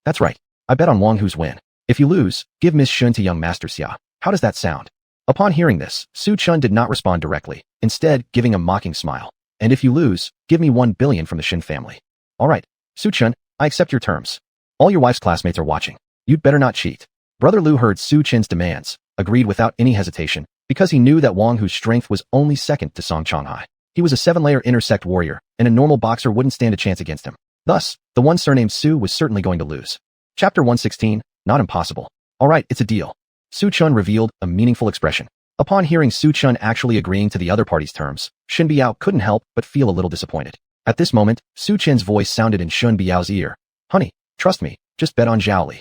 That's right. I bet on Wang Hu's win. If you lose, give Miss Shun to young Master Xia. How does that sound? Upon hearing this, Su Chen did not respond directly, instead giving a mocking smile. And if you lose, give me 1 billion from the Shen family. All right, Su Chen, I accept your terms. All your wife's classmates are watching. You'd better not cheat. Brother Lu heard Su Chen's demands, agreed without any hesitation, because he knew that Wang Hu's strength was only second to Song Changhai. He was a 7-layer intersect warrior, and a normal boxer wouldn't stand a chance against him. Thus, the one surnamed Su was certainly going to lose. Chapter 116, Not Impossible. All right, it's a deal. Su Chen revealed a meaningful expression. Upon hearing Su Chen actually agreeing to the other party's terms, Shen Biao couldn't help but feel a little disappointed. At this moment, Su Chen's voice sounded in Shen Biao's ear. Honey, trust me, just bet on Zhao Li.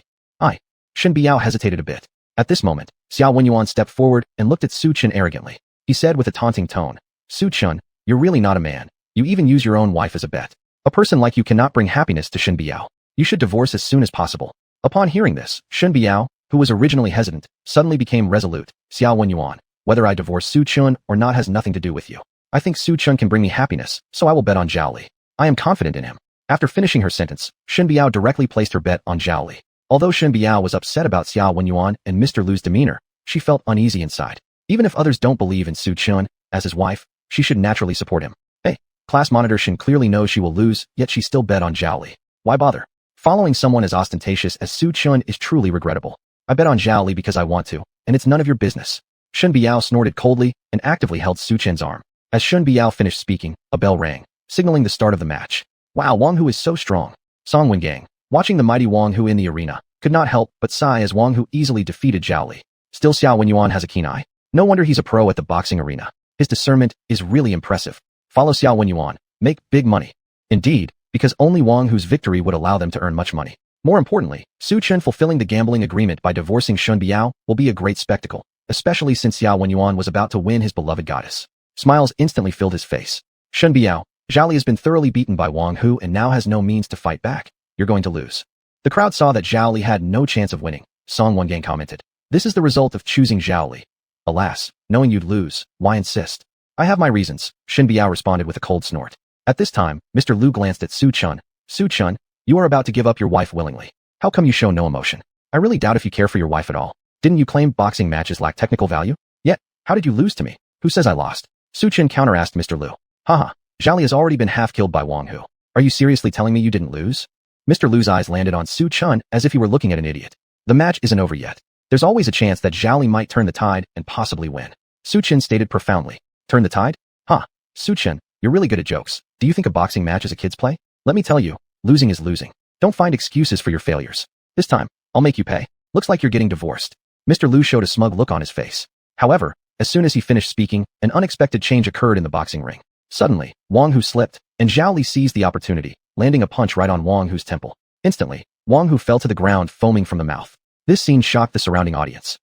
Shen Biao hesitated a bit. At this moment, Xuanhuan stepped forward and looked at Su Chen arrogantly. He said with a taunting tone, Su Chen, you're really not a man. You even use your own wife as a bet. A person like you cannot bring happiness to Shen Biao. You should divorce as soon as possible. Upon hearing this, Shen Biao, who was originally hesitant, suddenly became resolute. Xuanhuan, whether I divorce Su Chen or not has nothing to do with you. I think Su Chen can bring me happiness, so I will bet on Zhao Li. I am confident in him. After finishing her sentence, Shen Biao directly placed her bet on Zhao Li. Although Shen Biao was upset about Xuanhuan and Mr. Lu's demeanor, she felt uneasy inside. Even if others don't believe in Su Chen as his wife, she should naturally support him. Hey, class monitor Shen clearly knows she will lose, yet she still bet on Zhao Li. Why bother? Following someone as ostentatious as Su Chen is truly regrettable. I bet on Zhao Li because I want to, and it's none of your business. Shen Biao snorted coldly and actively held Su Chen's arm. As Shen Biao finished speaking, a bell rang, signaling the start of the match. Wow, Wang Hu is so strong. Song Wen Gang, watching the mighty Wang Hu in the arena, could not help but sigh as Wang Hu easily defeated Zhao Li. Still, Xuanhuan has a keen eye. No wonder he's a pro at the boxing arena. His discernment is really impressive. Follow Xuanhuan. Make big money. Indeed, because only Wang Hu's victory would allow them to earn much money. More importantly, Su Chen fulfilling the gambling agreement by divorcing Shen Biao will be a great spectacle, especially since Xuanhuan was about to win his beloved goddess. Smiles instantly filled his face. Shen Biao, Zhao Li has been thoroughly beaten by Wang Hu and now has no means to fight back. You're going to lose. The crowd saw that Zhao Li had no chance of winning. Song Wen Gang commented. This is the result of choosing Zhao Li. Alas, knowing you'd lose, why insist? I have my reasons, Shen Biao responded with a cold snort. At this time, Mr. Lu glanced at Su Chen. Su Chen, you are about to give up your wife willingly. How come you show no emotion? I really doubt if you care for your wife at all. Didn't you claim boxing matches lack technical value? Yet, how did you lose to me? Who says I lost? Su Chen counter-asked Mr. Lu. Haha, Zhao Li has already been half-killed by Wang Hu. Are you seriously telling me you didn't lose? Mr. Lu's eyes landed on Su Chen as if he were looking at an idiot. The match isn't over yet. There's always a chance that Zhao Li might turn the tide and possibly win. Su Chen stated profoundly. Turn the tide? Huh. Su Chen, you're really good at jokes. Do you think a boxing match is a kid's play? Let me tell you, losing is losing. Don't find excuses for your failures. This time, I'll make you pay. Looks like you're getting divorced. Mr. Lu showed a smug look on his face. However, as soon as he finished speaking, an unexpected change occurred in the boxing ring. Suddenly, Wang Hu slipped, and Zhao Li seized the opportunity, landing a punch right on Wang Hu's temple. Instantly, Wang Hu fell to the ground foaming from the mouth. This scene shocked the surrounding audience.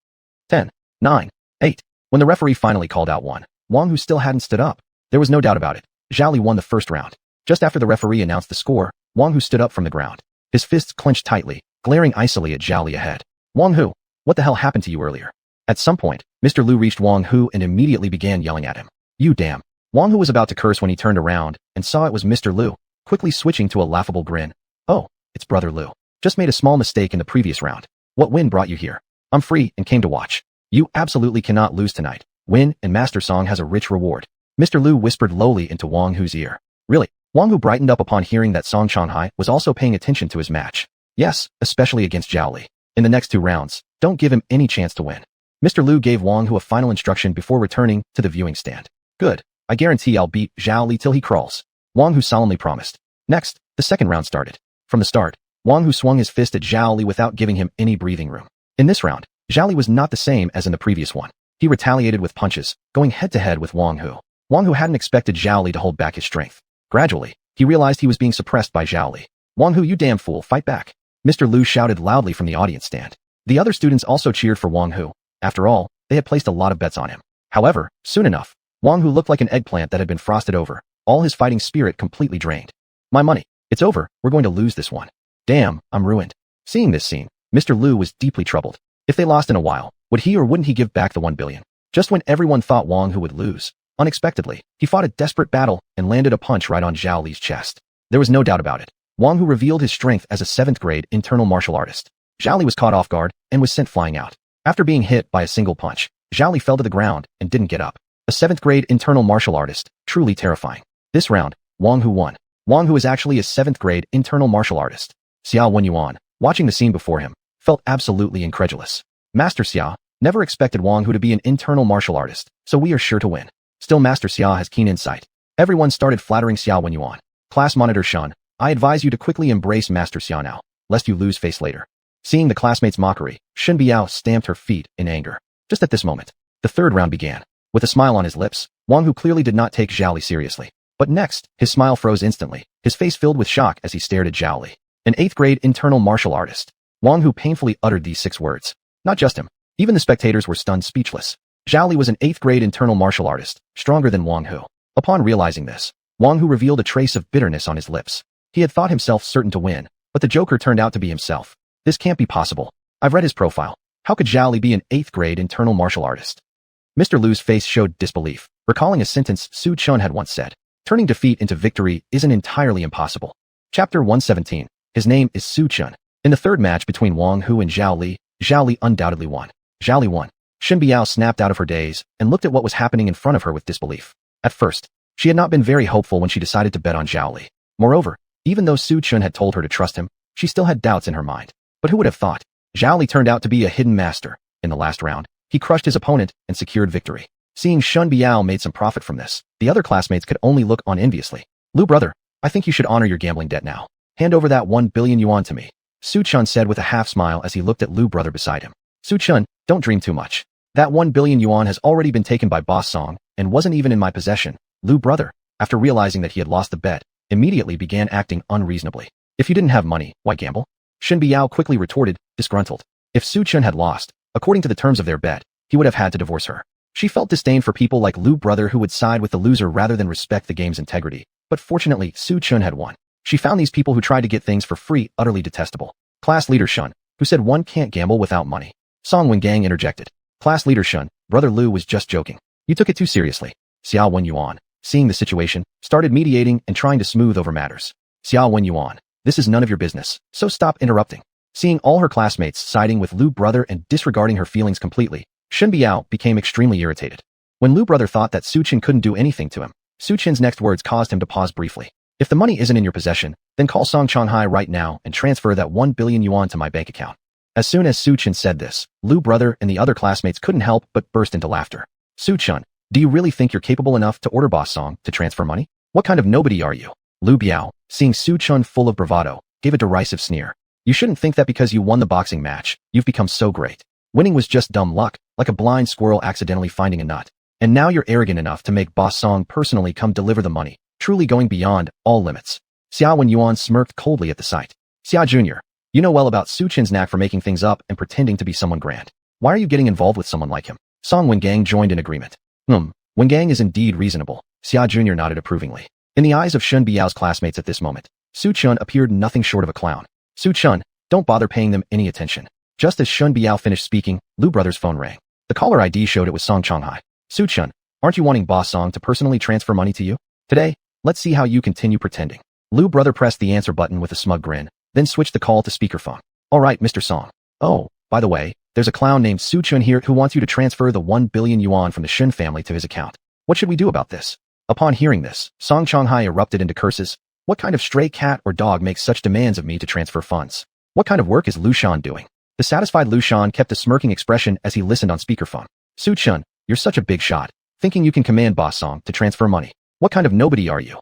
10, 9, 8. When the referee finally called out 1, Wang Hu still hadn't stood up. There was no doubt about it. Zhao Li won the first round. Just after the referee announced the score, Wang Hu stood up from the ground. His fists clenched tightly, glaring icily at Zhao Li ahead. Wang Hu, what the hell happened to you earlier? At some point, Mr. Lu reached Wang Hu and immediately began yelling at him. You damn. Wang Hu was about to curse when he turned around and saw it was Mr. Lu, quickly switching to a laughable grin. Oh, it's Brother Lu. Just made a small mistake in the previous round. What win brought you here? I'm free and came to watch. You absolutely cannot lose tonight. Win and Master Song has a rich reward. Mr. Lu whispered lowly into Wang Hu's ear. Really? Wang Hu brightened up upon hearing that Song Changhai was also paying attention to his match. Yes, especially against Zhao Li. In the next 2 rounds, don't give him any chance to win. Mr. Lu gave Wang Hu a final instruction before returning to the viewing stand. Good. I guarantee I'll beat Zhao Li till he crawls. Wang Hu solemnly promised. Next, the second round started. From the start, Wang Hu swung his fist at Zhao Li without giving him any breathing room. In this round, Zhao Li was not the same as in the previous one. He retaliated with punches, going head-to-head with Wang Hu. Wang Hu hadn't expected Zhao Li to hold back his strength. Gradually, he realized he was being suppressed by Zhao Li. Wang Hu, you damn fool, fight back. Mr. Lu shouted loudly from the audience stand. The other students also cheered for Wang Hu. After all, they had placed a lot of bets on him. However, soon enough, Wang, who looked like an eggplant that had been frosted over, all his fighting spirit completely drained. My money. It's over, we're going to lose this one. Damn, I'm ruined. Seeing this scene, Mr. Lu was deeply troubled. If they lost in a while, would he or wouldn't he give back the 1 billion? Just when everyone thought Wang Hu would lose, unexpectedly, he fought a desperate battle and landed a punch right on Zhao Li's chest. There was no doubt about it. Wang Hu revealed his strength as a 7th grade internal martial artist. Zhao Li was caught off guard and was sent flying out. After being hit by a single punch, Zhao Li fell to the ground and didn't get up. A 7th grade internal martial artist, truly terrifying. This round, Wang Hu won. Wang Hu is actually a 7th grade internal martial artist. Xuanhuan, watching the scene before him, felt absolutely incredulous. Master Xia never expected Wang Hu to be an internal martial artist, so we are sure to win. Still, Master Xia has keen insight. Everyone started flattering Xuanhuan. Class monitor Shen, I advise you to quickly embrace Master Xia now, lest you lose face later. Seeing the classmates' mockery, Shen Biao stamped her feet in anger. Just at this moment, the 3rd round began. With a smile on his lips, Wang Hu clearly did not take Zhao Li seriously. But next, his smile froze instantly, his face filled with shock as he stared at Zhao Li. An 8th grade internal martial artist. Wang Hu painfully uttered these 6 words. Not just him. Even the spectators were stunned speechless. Zhao Li was an 8th grade internal martial artist, stronger than Wang Hu. Upon realizing this, Wang Hu revealed a trace of bitterness on his lips. He had thought himself certain to win, but the Joker turned out to be himself. This can't be possible. I've read his profile. How could Zhao Li be an 8th grade internal martial artist? Mr. Lu's face showed disbelief, recalling a sentence Su Chun had once said. Turning defeat into victory isn't entirely impossible. Chapter 117. His name is Su Chun. In the 3rd match between Wang Hu and Zhao Li undoubtedly won. Zhao Li won. Shen Biao snapped out of her daze and looked at what was happening in front of her with disbelief. At first, she had not been very hopeful when she decided to bet on Zhao Li. Moreover, even though Su Chun had told her to trust him, she still had doubts in her mind. But who would have thought? Zhao Li turned out to be a hidden master. In the last round, he crushed his opponent and secured victory. Seeing Shen Biao made some profit from this, the other classmates could only look on enviously. Lu brother, I think you should honor your gambling debt now. Hand over that 1 billion yuan to me. Su Chun said with a half smile as he looked at Lu brother beside him. Su Chun, don't dream too much. That 1 billion yuan has already been taken by Boss Song and wasn't even in my possession. Lu brother, after realizing that he had lost the bet, immediately began acting unreasonably. If you didn't have money, why gamble? Shen Biao quickly retorted, disgruntled. If Su Chun had lost, according to the terms of their bet, he would have had to divorce her. She felt disdain for people like Lu brother who would side with the loser rather than respect the game's integrity. But fortunately, Su Chun had won. She found these people who tried to get things for free utterly detestable. Class leader Shen, who said one can't gamble without money. Song Wengang interjected. Class leader Shen, brother Lu was just joking. You took it too seriously. Xiao Wenyuan, seeing the situation, started mediating and trying to smooth over matters. Xiao Wenyuan, this is none of your business, so stop interrupting. Seeing all her classmates siding with Lu brother and disregarding her feelings completely, Shen Biao became extremely irritated. When Lu brother thought that Su Chen couldn't do anything to him, Su Chen's next words caused him to pause briefly. If the money isn't in your possession, then call Song Changhai right now and transfer that 1 billion yuan to my bank account. As soon as Su Chen said this, Lu brother and the other classmates couldn't help but burst into laughter. Su Chen, do you really think you're capable enough to order Boss Song to transfer money? What kind of nobody are you? Lu Biao, seeing Su Chen full of bravado, gave a derisive sneer. You shouldn't think that because you won the boxing match, you've become so great. Winning was just dumb luck, like a blind squirrel accidentally finding a nut. And now you're arrogant enough to make Boss Song personally come deliver the money, truly going beyond all limits. Xia Wenyuan smirked coldly at the sight. Xia Jr., you know well about Su Chen's knack for making things up and pretending to be someone grand. Why are you getting involved with someone like him? Song Wengang joined in agreement. Wengang is indeed reasonable. Xia Jr. nodded approvingly. In the eyes of Shen Biao's classmates at this moment, Su Chen appeared nothing short of a clown. Su Chen, don't bother paying them any attention. Just as Shen Biao finished speaking, Lu brother's phone rang. The caller ID showed it was Song Changhai. Su Chen, aren't you wanting Boss Song to personally transfer money to you? Today, let's see how you continue pretending. Lu brother pressed the answer button with a smug grin, then switched the call to speakerphone. All right, Mr. Song. Oh, by the way, there's a clown named Su Chen here who wants you to transfer the 1 billion yuan from the Shen family to his account. What should we do about this? Upon hearing this, Song Changhai erupted into curses. What kind of stray cat or dog makes such demands of me to transfer funds? What kind of work is Lu Shan doing? The satisfied Lu Shan kept a smirking expression as he listened on speakerphone. Su Chen, you're such a big shot, thinking you can command Boss Song to transfer money. What kind of nobody are you?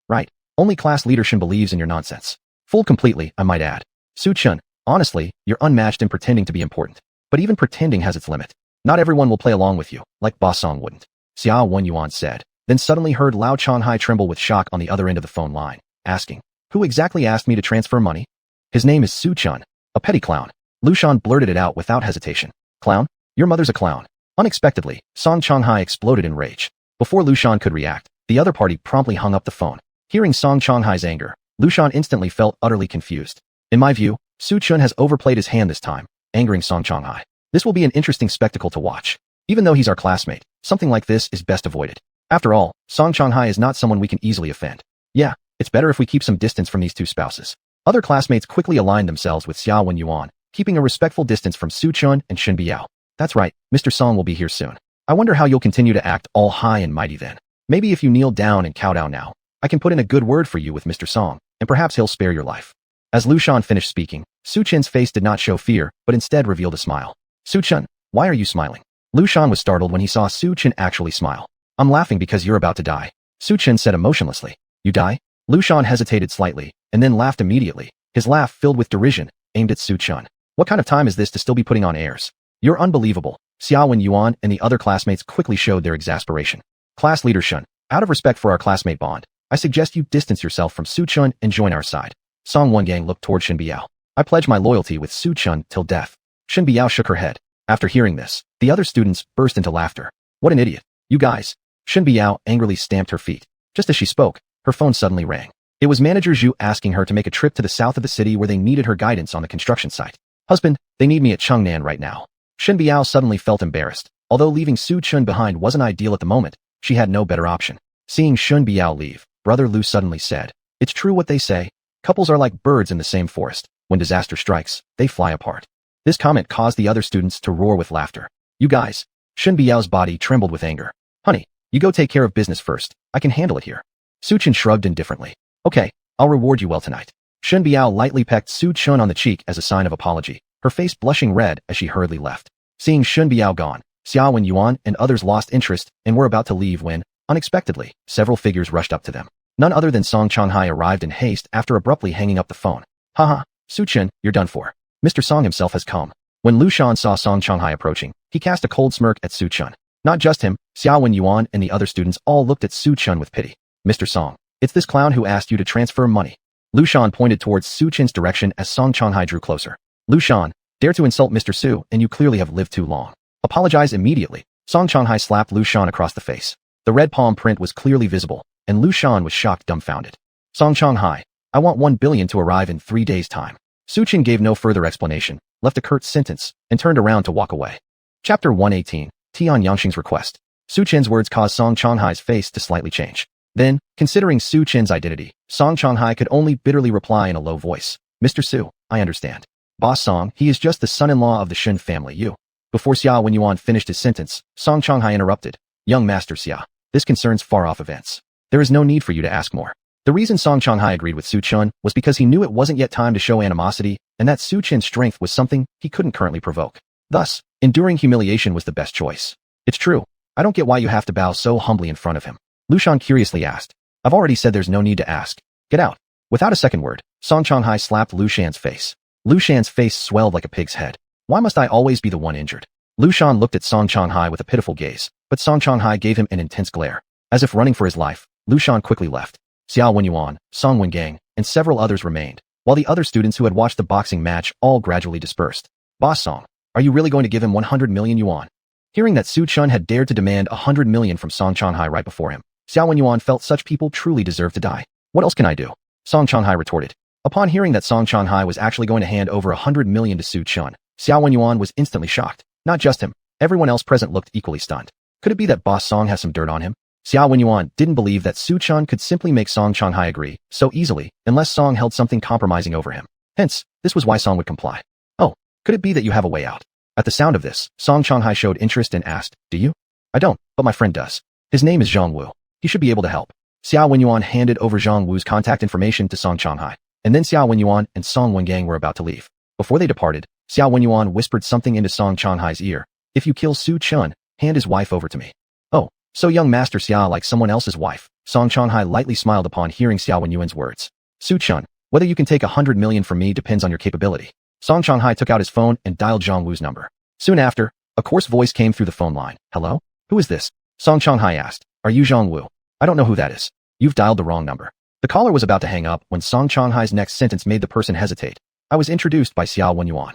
Right, only class leader Shen believes in your nonsense. Fooled completely, I might add. Su Chen, honestly, you're unmatched in pretending to be important. But even pretending has its limit. Not everyone will play along with you, like Boss Song wouldn't. Xia Wenyuan said, then suddenly heard Lao Changhai tremble with shock on the other end of the phone line, asking, who exactly asked me to transfer money? His name is Su Chen, a petty clown. Lu Shan blurted it out without hesitation. Clown? Your mother's a clown. Unexpectedly, Song Changhai exploded in rage. Before Lu Shan could react, the other party promptly hung up the phone. Hearing Song Changhai's anger, Lu Shan instantly felt utterly confused. In my view, Su Chun has overplayed his hand this time, angering Song Changhai. This will be an interesting spectacle to watch. Even though he's our classmate, something like this is best avoided. After all, Song Changhai is not someone we can easily offend. Yeah, it's better if we keep some distance from these two spouses. Other classmates quickly aligned themselves with xuanhuan, keeping a respectful distance from Su Chun and Shen Biao. That's right, Mr. Song will be here soon. I wonder how you'll continue to act all high and mighty then. Maybe if you kneel down and cow down now, I can put in a good word for you with Mr. Song, and perhaps he'll spare your life. As Lu Shan finished speaking, Su Chen's face did not show fear, but instead revealed a smile. Su Chen, why are you smiling? Lu Shan was startled when he saw Su Chen actually smile. I'm laughing because you're about to die. Su Chen said emotionlessly. You die? Lu Shan hesitated slightly, and then laughed immediately, his laugh filled with derision, aimed at Su Chen. What kind of time is this to still be putting on airs? You're unbelievable. Xuanhuan and the other classmates quickly showed their exasperation. Class leader Shen, out of respect for our classmate bond, I suggest you distance yourself from Su Chun and join our side. Song Wengang looked toward Shen Biao. I pledge my loyalty with Su Chun till death. Shen Biao shook her head. After hearing this, the other students burst into laughter. What an idiot. You guys. Shen Biao angrily stamped her feet. Just as she spoke, her phone suddenly rang. It was Manager Zhu asking her to make a trip to the south of the city where they needed her guidance on the construction site. Husband, they need me at Chengnan right now. Shen Biao suddenly felt embarrassed. Although leaving Su Chun behind wasn't ideal at the moment, she had no better option. Seeing Shen Biao leave, Brother Lu suddenly said, It's true what they say. Couples are like birds in the same forest. When disaster strikes, they fly apart. This comment caused the other students to roar with laughter. You guys. Shen Biao's body trembled with anger. Honey, you go take care of business first. I can handle it here. Su Chun shrugged indifferently. Okay, I'll reward you well tonight. Shen Biao lightly pecked Su Chun on the cheek as a sign of apology, her face blushing red as she hurriedly left. Seeing Shen Biao gone, Xuanhuan and others lost interest and were about to leave when, unexpectedly, several figures rushed up to them. None other than Song Changhai arrived in haste after abruptly hanging up the phone. Haha, Su Chun, you're done for. Mr. Song himself has come. When Lu Shan saw Song Changhai approaching, he cast a cold smirk at Su Chun. Not just him, Xuanhuan and the other students all looked at Su Chun with pity. Mr. Song, it's this clown who asked you to transfer money. Lu Shan pointed towards Su Chun's direction as Song Changhai drew closer. Lu Shan, dare to insult Mr. Su and you clearly have lived too long. Apologize immediately. Song Changhai slapped Lu Shan across the face. The red palm print was clearly visible, and Lu Shan was shocked dumbfounded. Song Changhai, I want 1 billion to arrive in 3 days' time. Su Chen gave no further explanation, left a curt sentence, and turned around to walk away. Chapter 118, Tian Yangxing's request. Su Chen's words caused Song Changhai's face to slightly change. Then, considering Su Chen's identity, Song Changhai could only bitterly reply in a low voice. Mr. Su, I understand. Boss Song, he is just the son-in-law of the Shen family, you. Before Xuanhuan finished his sentence, Song Changhai interrupted. Young Master Xia, this concerns far-off events. There is no need for you to ask more. The reason Song Changhai agreed with Su Chun was because he knew it wasn't yet time to show animosity, and that Su Chen's strength was something he couldn't currently provoke. Thus, enduring humiliation was the best choice. It's true. I don't get why you have to bow so humbly in front of him. Lu Shan curiously asked. I've already said there's no need to ask. Get out. Without a second word, Song Changhai slapped Lu Shan's face. Lu Shan's face swelled like a pig's head. Why must I always be the one injured? Lu Shan looked at Song Changhai with a pitiful gaze, but Song Changhai gave him an intense glare. As if running for his life, Lu Shan quickly left. Xuanhuan, Song Wengang, and several others remained, while the other students who had watched the boxing match all gradually dispersed. Boss Song, are you really going to give him 100 million yuan? Hearing that Su Chun had dared to demand 100 million from Song Changhai right before him, Xuanhuan felt such people truly deserve to die. What else can I do? Song Changhai retorted. Upon hearing that Song Changhai was actually going to hand over 100 million to Su Chun, Xuanhuan was instantly shocked. Not just him, everyone else present looked equally stunned. Could it be that Boss Song has some dirt on him? Xuanhuan didn't believe that Su Chun could simply make Song Changhai agree so easily unless Song held something compromising over him. Hence, this was why Song would comply. Oh, could it be that you have a way out? At the sound of this, Song Changhai showed interest and asked, Do you? I don't, but my friend does. His name is Zhang Wu. He should be able to help. Xuanhuan handed over Zhang Wu's contact information to Song Changhai, and then Xuanhuan and Song Wengang were about to leave. Before they departed, Xuanhuan whispered something into Song Changhai's ear. If you kill Su Chun, hand his wife over to me. Oh, so young Master Xia like someone else's wife. Song Changhai lightly smiled upon hearing Xuanhuan's words. Su Chun, whether you can take 100 million from me depends on your capability. Song Changhai took out his phone and dialed Zhang Wu's number. Soon after, a coarse voice came through the phone line. Hello? Who is this? Song Changhai asked. Are you Zhang Wu? I don't know who that is. You've dialed the wrong number. The caller was about to hang up when Song Changhai's next sentence made the person hesitate. I was introduced by Xuanhuan.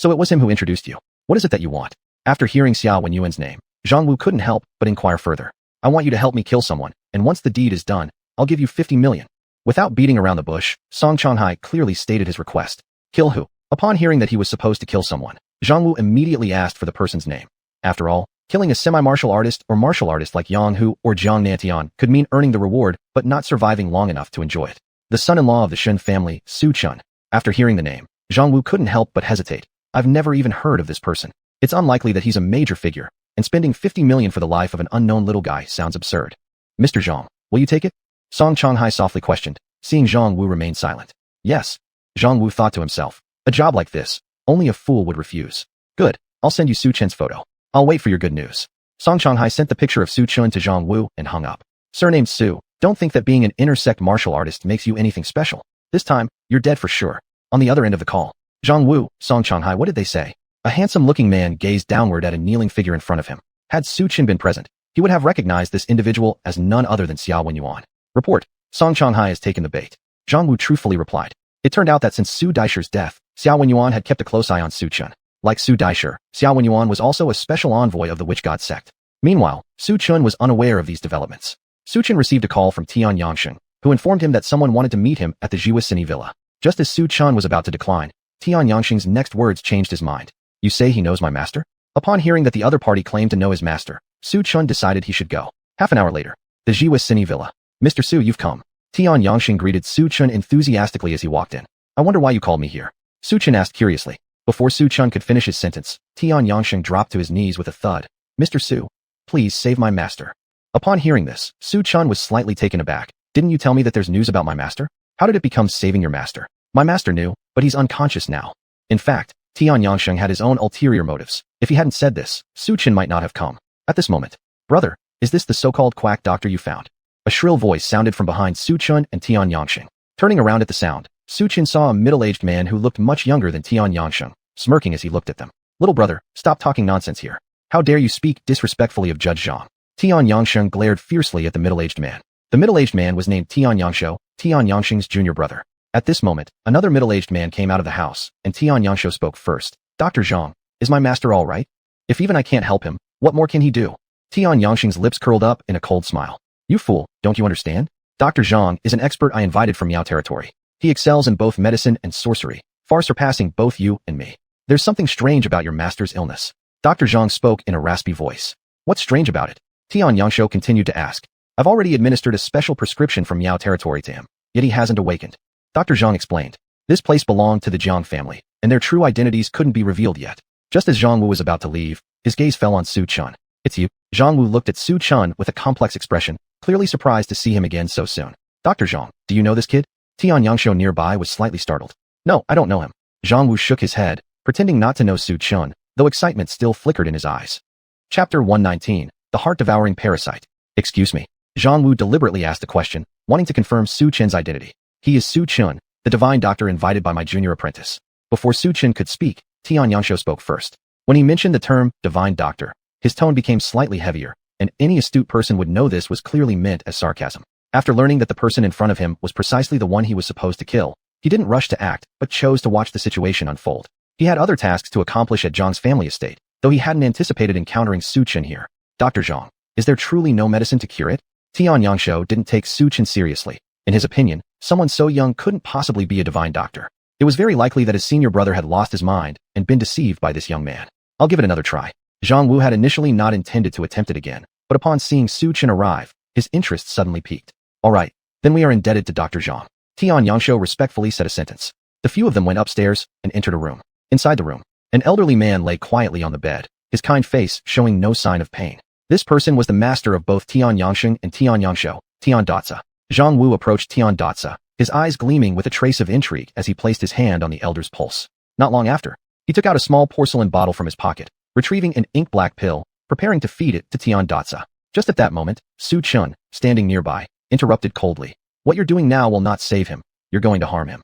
So it was him who introduced you. What is it that you want? After hearing xuanhuan's name, Zhang Wu couldn't help but inquire further. I want you to help me kill someone, and once the deed is done, I'll give you 50 million. Without beating around the bush, Song Changhai clearly stated his request. Kill who? Upon hearing that he was supposed to kill someone, Zhang Wu immediately asked for the person's name. After all, killing a semi-martial artist or martial artist like Yang Hu or Jiang Nantian could mean earning the reward but not surviving long enough to enjoy it. The son-in-law of the Shen family, Su Chun. After hearing the name, Zhang Wu couldn't help but hesitate. I've never even heard of this person. It's unlikely that he's a major figure, and spending 50 million for the life of an unknown little guy sounds absurd. Mr. Zhang, will you take it? Song Changhai softly questioned, seeing Zhang Wu remain silent. Yes. Zhang Wu thought to himself. A job like this, only a fool would refuse. Good, I'll send you Su Chen's photo. I'll wait for your good news. Song Changhai sent the picture of Su Chun to Zhang Wu and hung up. Surnamed Su, don't think that being an intersect martial artist makes you anything special. This time, you're dead for sure. On the other end of the call, Zhang Wu, Song Changhai, what did they say? A handsome-looking man gazed downward at a kneeling figure in front of him. Had Su Chen been present, he would have recognized this individual as none other than xuanhuan. Report, Song Changhai has taken the bait. Zhang Wu truthfully replied. It turned out that since Su Daishi's death, xuanhuan had kept a close eye on Su Chun. Like Su Daishi, xuanhuan was also a special envoy of the witch god sect. Meanwhile, Su Chun was unaware of these developments. Su Chun received a call from Tian Yangsheng, who informed him that someone wanted to meet him at the xuanhuan villa. Just as Su Chun was about to decline, Tian Yangsheng's next words changed his mind. You say he knows my master? Upon hearing that the other party claimed to know his master, Su Chun decided he should go. Half an hour later, the xuanhuan villa. Mr. Su, you've come. Tian Yangsheng greeted Su Chun enthusiastically as he walked in. I wonder why you called me here. Su Chun asked curiously. Before Su Chun could finish his sentence, Tian Yangsheng dropped to his knees with a thud. Mr. Su, please save my master. Upon hearing this, Su Chun was slightly taken aback. Didn't you tell me that there's news about my master? How did it become saving your master? My master knew, but he's unconscious now. In fact, Tian Yangsheng had his own ulterior motives. If he hadn't said this, Su Chun might not have come. At this moment, brother, is this the so-called quack doctor you found? A shrill voice sounded from behind Su Chun and Tian Yangsheng. Turning around at the sound, Su Chun saw a middle-aged man who looked much younger than Tian Yangsheng, smirking as he looked at them. Little brother, stop talking nonsense here. How dare you speak disrespectfully of Judge Zhang? Tian Yangsheng glared fiercely at the middle-aged man. The middle-aged man was named Tian Yangshou, Tian Yangsheng's junior brother. At this moment, another middle-aged man came out of the house, and Tian Yangshou spoke first. Dr. Zhang, is my master all right? If even I can't help him, what more can he do? Tian Yangsheng's lips curled up in a cold smile. You fool, don't you understand? Dr. Zhang is an expert I invited from Miao territory. He excels in both medicine and sorcery, far surpassing both you and me. There's something strange about your master's illness. Dr. Zhang spoke in a raspy voice. What's strange about it? Tian Yangshou continued to ask. I've already administered a special prescription from Miao territory to him, yet he hasn't awakened. Dr. Zhang explained. This place belonged to the Jiang family, and their true identities couldn't be revealed yet. Just as Zhang Wu was about to leave, his gaze fell on Su Chun. It's you. Zhang Wu looked at Su Chun with a complex expression, clearly surprised to see him again so soon. Dr. Zhang, do you know this kid? Tian Yangshou nearby was slightly startled. No, I don't know him. Zhang Wu shook his head, pretending not to know Su Chun, though excitement still flickered in his eyes. Chapter 119, The Heart-Devouring Parasite. Excuse me. Zhang Wu deliberately asked a question, wanting to confirm Su Chun's identity. He is Su Chun, the divine doctor invited by my junior apprentice. Before Su Chun could speak, Tian Yangshou spoke first. When he mentioned the term, divine doctor, his tone became slightly heavier, and any astute person would know this was clearly meant as sarcasm. After learning that the person in front of him was precisely the one he was supposed to kill, he didn't rush to act, but chose to watch the situation unfold. He had other tasks to accomplish at Zhang's family estate, though he hadn't anticipated encountering Su Chun here. Dr. Zhang, is there truly no medicine to cure it? Tian Yangshou didn't take Su Chun seriously. In his opinion, someone so young couldn't possibly be a divine doctor. It was very likely that his senior brother had lost his mind and been deceived by this young man. I'll give it another try. Zhang Wu had initially not intended to attempt it again, but upon seeing Su Chun arrive, his interest suddenly piqued. All right, then we are indebted to Dr. Zhang. Tian Yangshou respectfully said a sentence. The few of them went upstairs and entered a room. Inside the room, an elderly man lay quietly on the bed, his kind face showing no sign of pain. This person was the master of both Tian Yangsheng and Tian Yangshou, Tian Datsa. Zhang Wu approached Tian Datsa, his eyes gleaming with a trace of intrigue as he placed his hand on the elder's pulse. Not long after, he took out a small porcelain bottle from his pocket, retrieving an ink-black pill, preparing to feed it to Tian Datsa. Just at that moment, Su Chun, standing nearby, interrupted coldly. What you're doing now will not save him. You're going to harm him.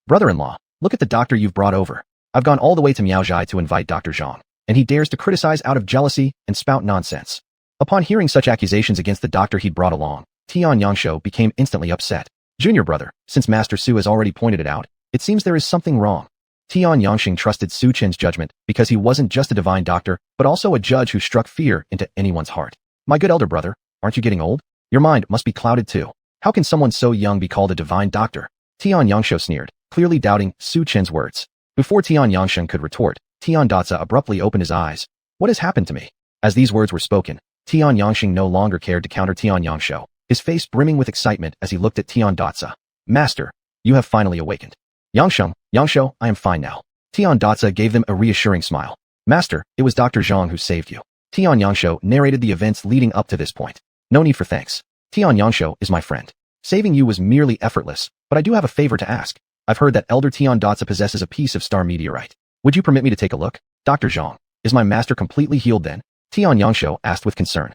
Brother-in-law, look at the doctor you've brought over. I've gone all the way to Miaozhai to invite Dr. Zhang, and he dares to criticize out of jealousy and spout nonsense. Upon hearing such accusations against the doctor he'd brought along, Tian Yangshou became instantly upset. Junior brother, since Master Su has already pointed it out, it seems there is something wrong. Tian Yangxing trusted Su Chen's judgment because he wasn't just a divine doctor, but also a judge who struck fear into anyone's heart. My good elder brother, aren't you getting old? Your mind must be clouded too. How can someone so young be called a divine doctor? Tian Yangshou sneered, clearly doubting Su Chen's words. Before Tian Yangsheng could retort, Tian Datsa abruptly opened his eyes. What has happened to me? As these words were spoken, Tian Yangxing no longer cared to counter Tian Yangshou, his face brimming with excitement as he looked at Tian Datsa. Master, you have finally awakened. Yangshou, I am fine now. Tian Datsa gave them a reassuring smile. Master, it was Dr. Zhang who saved you. Tian Yangshou narrated the events leading up to this point. No need for thanks. Tian Yangshou is my friend. Saving you was merely effortless, but I do have a favor to ask. I've heard that Elder Tian Datsa possesses a piece of star meteorite. Would you permit me to take a look? Dr. Zhang, is my master completely healed then? Tian Yangshou asked with concern.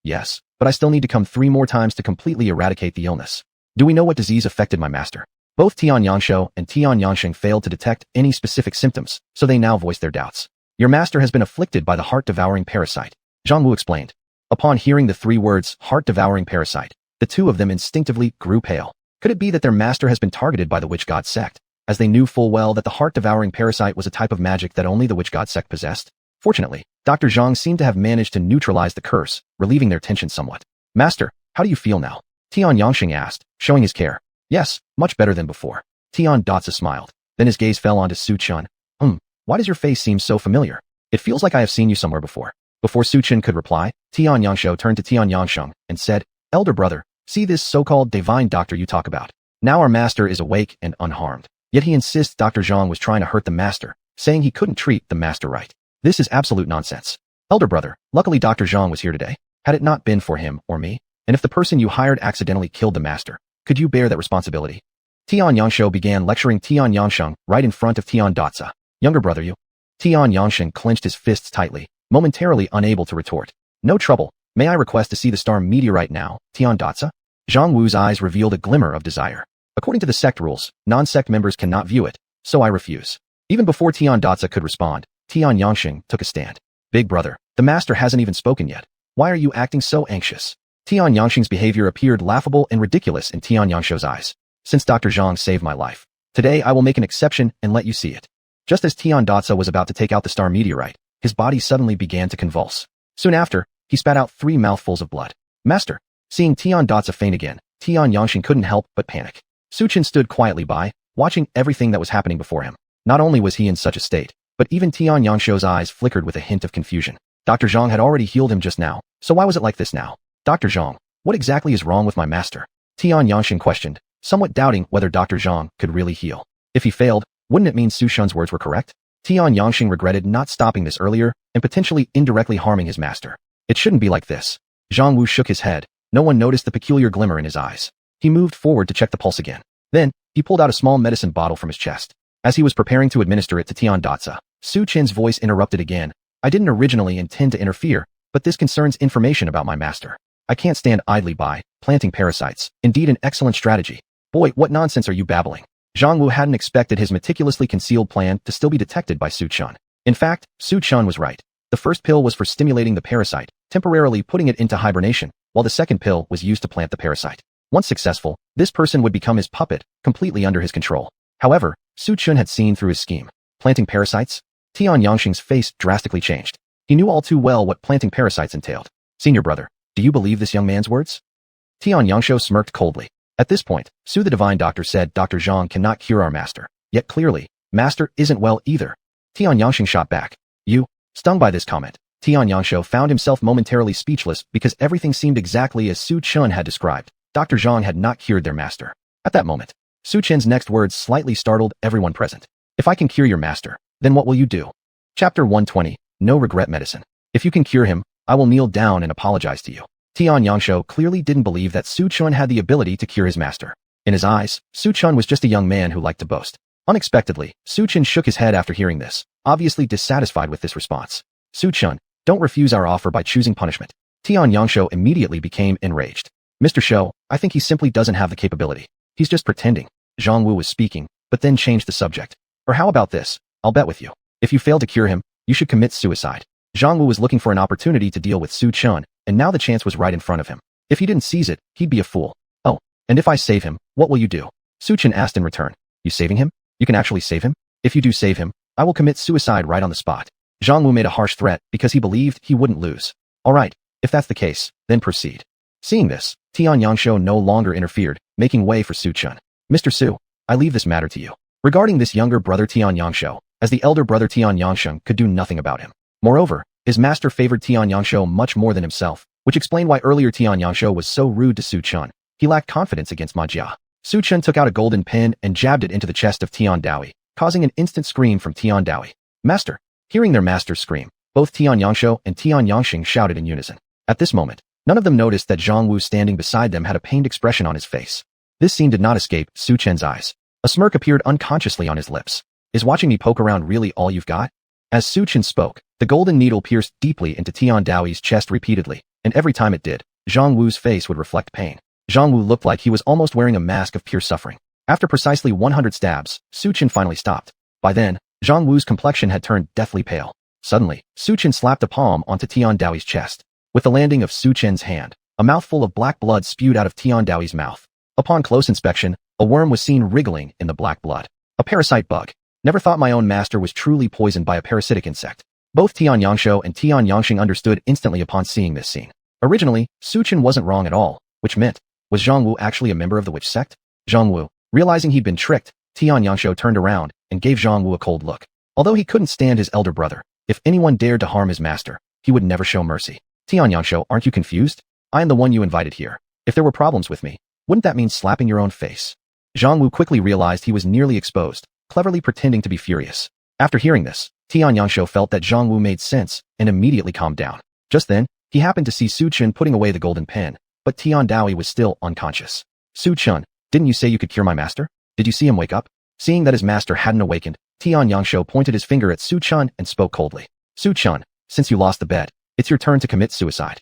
Yes, but I still need to come 3 more times to completely eradicate the illness. Do we know what disease affected my master? Both Tian Yangshou and Tian Yangxing failed to detect any specific symptoms, so they now voiced their doubts. Your master has been afflicted by the heart-devouring parasite, Zhang Wu explained. Upon hearing the 3 words, heart-devouring parasite, the 2 of them instinctively grew pale. Could it be that their master has been targeted by the witch god sect, as they knew full well that the heart-devouring parasite was a type of magic that only the witch god sect possessed? Fortunately, Dr. Zhang seemed to have managed to neutralize the curse, relieving their tension somewhat. Master, how do you feel now? Tian Yangxing asked, showing his care. Yes, much better than before. Tian Datsa smiled. Then his gaze fell onto Su Chen. Why does your face seem so familiar? It feels like I have seen you somewhere before. Before Su Chen could reply, Tian Yangshou turned to Tian Yangsheng and said, Elder brother, see this so-called divine doctor you talk about. Now our master is awake and unharmed. Yet he insists Dr. Zhang was trying to hurt the master, saying he couldn't treat the master right. This is absolute nonsense. Elder brother, luckily Dr. Zhang was here today. Had it not been for him or me, and if the person you hired accidentally killed the master, could you bear that responsibility? Tian Yangshou began lecturing Tian Yangsheng right in front of Tian Datsa. Younger brother you. Tian Yangsheng clenched his fists tightly, momentarily unable to retort. No trouble. May I request to see the star meteorite now, Tian Datsa? Zhang Wu's eyes revealed a glimmer of desire. According to the sect rules, non-sect members cannot view it, so I refuse. Even before Tian Datsa could respond, Tian Yangsheng took a stand. Big brother, the master hasn't even spoken yet. Why are you acting so anxious? Tian Yangsheng's behavior appeared laughable and ridiculous in Tian Yangshou's eyes. Since Dr. Zhang saved my life, today I will make an exception and let you see it. Just as Tian Datsa was about to take out the star meteorite, his body suddenly began to convulse. Soon after, he spat out 3 mouthfuls of blood. Master, seeing Tian Datsa faint again, Tian Yangsheng couldn't help but panic. Su Chen stood quietly by, watching everything that was happening before him. Not only was he in such a state, but even Tian Yangshou's eyes flickered with a hint of confusion. Dr. Zhang had already healed him just now, so why was it like this now? Dr. Zhang, what exactly is wrong with my master? Tian Yangsheng questioned, somewhat doubting whether Dr. Zhang could really heal. If he failed, wouldn't it mean Su Shen's words were correct? Tian Yangsheng regretted not stopping this earlier and potentially indirectly harming his master. It shouldn't be like this. Zhang Wu shook his head. No one noticed the peculiar glimmer in his eyes. He moved forward to check the pulse again. Then, he pulled out a small medicine bottle from his chest. As he was preparing to administer it to Tian Datsa, Su Chen's voice interrupted again. I didn't originally intend to interfere, but this concerns information about my master. I can't stand idly by, planting parasites. Indeed an excellent strategy. Boy, what nonsense are you babbling? Zhang Wu hadn't expected his meticulously concealed plan to still be detected by Su Chen. In fact, Su Chen was right. The first pill was for stimulating the parasite, temporarily putting it into hibernation, while the second pill was used to plant the parasite. Once successful, this person would become his puppet, completely under his control. However, Su Chen had seen through his scheme. Planting parasites? Tian Yangsheng's face drastically changed. He knew all too well what planting parasites entailed. Senior brother, do you believe this young man's words? Tian Yangshou smirked coldly. At this point, Su the divine doctor said Dr. Zhang cannot cure our master. Yet clearly, master isn't well either. Tian Yangsheng shot back. You? Stung by this comment, Tian Yangshou found himself momentarily speechless because everything seemed exactly as Su Chen had described. Dr. Zhang had not cured their master. At that moment, Su Chen's next words slightly startled everyone present. If I can cure your master, then what will you do? Chapter 120, No Regret Medicine. If you can cure him, I will kneel down and apologize to you. Tian Yangshou clearly didn't believe that Su Chen had the ability to cure his master. In his eyes, Su Chen was just a young man who liked to boast. Unexpectedly, Su Chen shook his head after hearing this, obviously dissatisfied with this response. Su Chen, don't refuse our offer by choosing punishment. Tian Yangshou immediately became enraged. Mr. Shou, I think he simply doesn't have the capability. He's just pretending. Zhang Wu was speaking, but then changed the subject. Or how about this? I'll bet with you. If you fail to cure him, you should commit suicide. Zhang Wu was looking for an opportunity to deal with Su Chen, and now the chance was right in front of him. If he didn't seize it, he'd be a fool. Oh, and if I save him, what will you do? Su Chen asked in return. You saving him? You can actually save him? If you do save him, I will commit suicide right on the spot. Zhang Wu made a harsh threat because he believed he wouldn't lose. All right, if that's the case, then proceed. Seeing this, Tian Yangshuo no longer interfered, making way for Su Chun. Mr. Su, I leave this matter to you. Regarding this younger brother Tian Yangshuo, as the elder brother Tian Yangsheng could do nothing about him. Moreover, his master favored Tian Yangshuo much more than himself, which explained why earlier Tian Yangshuo was so rude to Su Chun. He lacked confidence against Ma Jia. Su Chun took out a golden pin and jabbed it into the chest of Tian Daoui, causing an instant scream from Tian Daoui. Master! Hearing their master's scream, both Tian Yangshuo and Tian Yangsheng shouted in unison. At this moment, none of them noticed that Zhang Wu standing beside them had a pained expression on his face. This scene did not escape Su Chen's eyes. A smirk appeared unconsciously on his lips. Is watching me poke around really all you've got? As Su Chen spoke, the golden needle pierced deeply into Tian Daoi's chest repeatedly, and every time it did, Zhang Wu's face would reflect pain. Zhang Wu looked like he was almost wearing a mask of pure suffering. After precisely 100 stabs, Su Chen finally stopped. By then, Zhang Wu's complexion had turned deathly pale. Suddenly, Su Chen slapped a palm onto Tian Daoi's chest. With the landing of Su Chen's hand, a mouthful of black blood spewed out of Tian Daoi's mouth. Upon close inspection, a worm was seen wriggling in the black blood. A parasite bug. Never thought my own master was truly poisoned by a parasitic insect. Both Tian Yangshuo and Tian Yangsheng understood instantly upon seeing this scene. Originally, Su Chen wasn't wrong at all, which meant, was Zhang Wu actually a member of the witch sect? Zhang Wu, realizing he'd been tricked, Tian Yangshuo turned around and gave Zhang Wu a cold look. Although he couldn't stand his elder brother, if anyone dared to harm his master, he would never show mercy. Tian Yangshuo, aren't you confused? I am the one you invited here. If there were problems with me, wouldn't that mean slapping your own face? Zhang Wu quickly realized he was nearly exposed, cleverly pretending to be furious. After hearing this, Tian Yangshuo felt that Zhang Wu made sense and immediately calmed down. Just then, he happened to see Su Chen putting away the golden pen, but Tian Daoui was still unconscious. Su Chun, didn't you say you could cure my master? Did you see him wake up? Seeing that his master hadn't awakened, Tian Yangshuo pointed his finger at Su Chun and spoke coldly. Su Chun, since you lost the bet, it's your turn to commit suicide.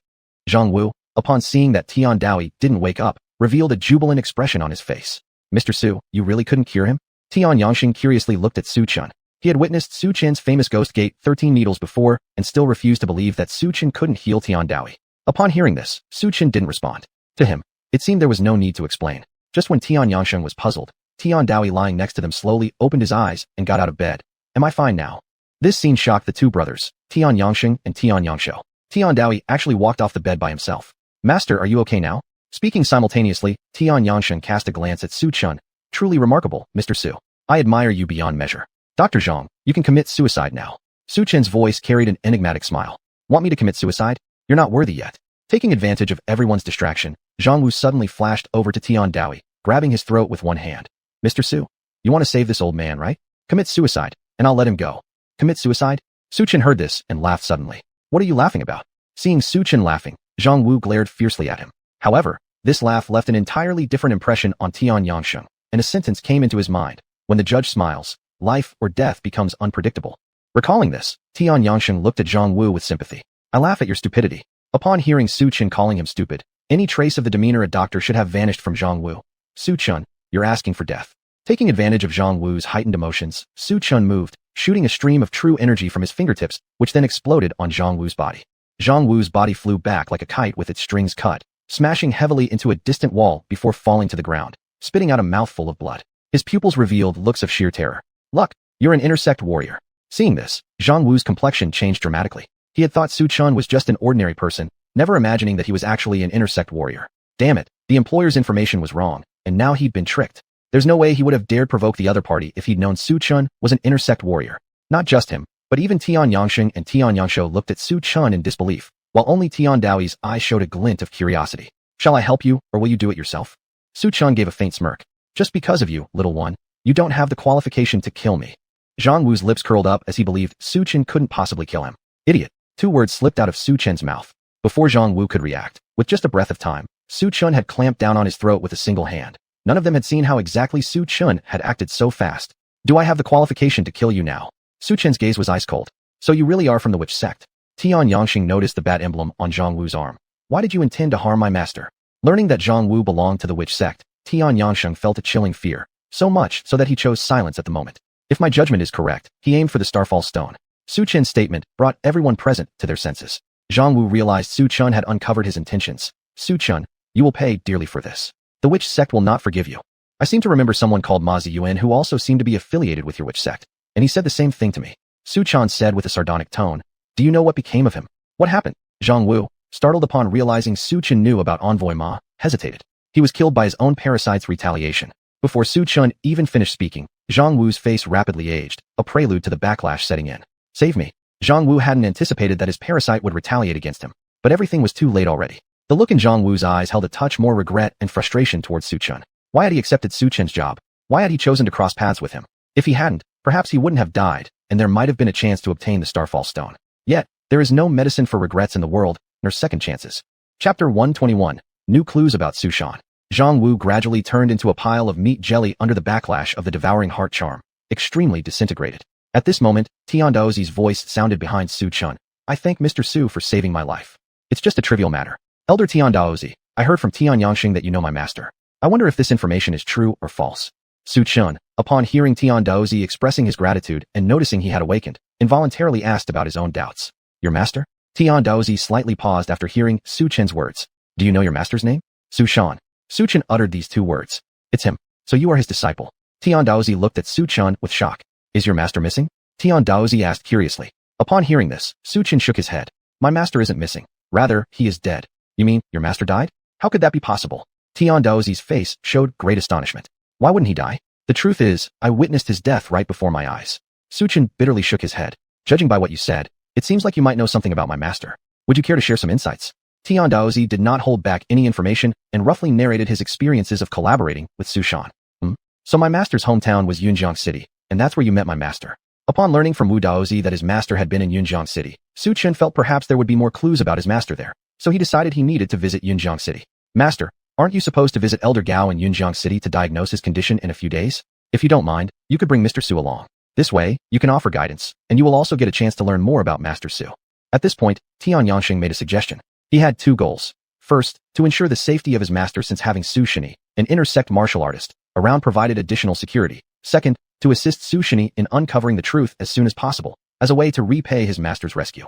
Zhang Wu, upon seeing that Tian Daoui didn't wake up, revealed a jubilant expression on his face. Mr. Su, you really couldn't cure him? Tian Yangsheng curiously looked at Su Chun. He had witnessed Su Chen's famous ghost gate 13 needles before and still refused to believe that Su Chen couldn't heal Tian Daoui. Upon hearing this, Su Chen didn't respond. To him, it seemed there was no need to explain. Just when Tian Yangsheng was puzzled, Tian Daoui lying next to them slowly opened his eyes and got out of bed. Am I fine now? This scene shocked the two brothers, Tian Yangsheng and Tian Yangshuo. Tian Daoui actually walked off the bed by himself. Master, are you okay now? Speaking simultaneously, Tian Yangsheng cast a glance at Su Chun. Truly remarkable, Mr. Su. I admire you beyond measure. Dr. Zhang, you can commit suicide now. Su Chen's voice carried an enigmatic smile. Want me to commit suicide? You're not worthy yet. Taking advantage of everyone's distraction, Zhang Wu suddenly flashed over to Tian Daoui, grabbing his throat with one hand. Mr. Su, you want to save this old man, right? Commit suicide, and I'll let him go. Commit suicide? Su Chen heard this and laughed suddenly. What are you laughing about? Seeing Su Chen laughing, Zhang Wu glared fiercely at him. However, this laugh left an entirely different impression on Tian Yangsheng, and a sentence came into his mind. When the judge smiles, life or death becomes unpredictable. Recalling this, Tian Yangsheng looked at Zhang Wu with sympathy. I laugh at your stupidity. Upon hearing Su Chen calling him stupid, any trace of the demeanor a doctor should have vanished from Zhang Wu. Su Chun, you're asking for death. Taking advantage of Zhang Wu's heightened emotions, Su Chun moved, shooting a stream of true energy from his fingertips, which then exploded on Zhang Wu's body. Zhang Wu's body flew back like a kite with its strings cut, smashing heavily into a distant wall before falling to the ground, spitting out a mouthful of blood. His pupils revealed looks of sheer terror. Luck, you're an intersect warrior. Seeing this, Zhang Wu's complexion changed dramatically. He had thought Su Chun was just an ordinary person, never imagining that he was actually an intersect warrior. Damn it, the employer's information was wrong, and now he'd been tricked. There's no way he would have dared provoke the other party if he'd known Su Chun was an intersect warrior. Not just him, but even Tian Yangsheng and Tian Yangshuo looked at Su Chun in disbelief, while only Tian Daoi's eyes showed a glint of curiosity. Shall I help you, or will you do it yourself? Su Chun gave a faint smirk. Just because of you, little one, you don't have the qualification to kill me. Zhang Wu's lips curled up as he believed Su Chen couldn't possibly kill him. Idiot. 2 words slipped out of Su Chen's mouth. Before Zhang Wu could react, with just a breath of time, Su Chun had clamped down on his throat with a single hand. None of them had seen how exactly Su Chun had acted so fast. Do I have the qualification to kill you now? Su Chen's gaze was ice cold. So you really are from the witch sect? Tian Yangsheng noticed the bat emblem on Zhang Wu's arm. Why did you intend to harm my master? Learning that Zhang Wu belonged to the witch sect, Tian Yangsheng felt a chilling fear, so much so that he chose silence at the moment. If my judgment is correct, he aimed for the Starfall Stone. Su Chen's statement brought everyone present to their senses. Zhang Wu realized Su Chun had uncovered his intentions. Su Chun, you will pay dearly for this. The witch sect will not forgive you. I seem to remember someone called Ma Ziyuan who also seemed to be affiliated with your witch sect. and he said the same thing to me. Su Chan said with a sardonic tone. Do you know what became of him? What happened? Zhang Wu, startled upon realizing Su Chen knew about Envoy Ma, hesitated. He was killed by his own parasite's retaliation. Before Su Chen even finished speaking, Zhang Wu's face rapidly aged, a prelude to the backlash setting in. Save me. Zhang Wu hadn't anticipated that his parasite would retaliate against him, but everything was too late already. The look in Zhang Wu's eyes held a touch more regret and frustration towards Su Chen. Why had he accepted Su Chen's job? Why had he chosen to cross paths with him? If he hadn't, perhaps he wouldn't have died, and there might have been a chance to obtain the Starfall Stone. Yet, there is no medicine for regrets in the world, nor second chances. Chapter 121. New clues about Su Shan. Zhang Wu gradually turned into a pile of meat jelly under the backlash of the devouring heart charm, extremely disintegrated. At this moment, Tian Daozi's voice sounded behind Su Chen. I thank Mr. Su for saving my life. It's just a trivial matter. Elder Tian Daozi, I heard from Tian Yangxing that you know my master. I wonder if this information is true or false. Su Chen, upon hearing Tian Daozi expressing his gratitude and noticing he had awakened, involuntarily asked about his own doubts. Your master? Tian Daozi slightly paused after hearing Su Chen's words. Do you know your master's name? Su Shan. Su Chen uttered these two words. It's him. So you are his disciple. Tian Daozi looked at Su Chen with shock. Is your master missing? Tian Daozi asked curiously. Upon hearing this, Su Chen shook his head. My master isn't missing. Rather, he is dead. You mean, your master died? How could that be possible? Tian Daozi's face showed great astonishment. Why wouldn't he die? The truth is, I witnessed his death right before my eyes. Su Chen bitterly shook his head. Judging by what you said, it seems like you might know something about my master. Would you care to share some insights? Tian Daozi did not hold back any information and roughly narrated his experiences of collaborating with Su Shan. So my master's hometown was Yunjiang City, and that's where you met my master. Upon learning from Wu Daozi that his master had been in Yunjiang City, Su Chen felt perhaps there would be more clues about his master there, so he decided he needed to visit Yunjiang City. Master, aren't you supposed to visit Elder Gao in Yunjiang City to diagnose his condition in a few days? If you don't mind, you could bring Mr. Su along. This way, you can offer guidance, and you will also get a chance to learn more about Master Su. At this point, Tian Yangxing made a suggestion. He had two goals. First, to ensure the safety of his master since having Su Shini, an intersect martial artist, around provided additional security. Second, to assist Su Shini in uncovering the truth as soon as possible, as a way to repay his master's rescue.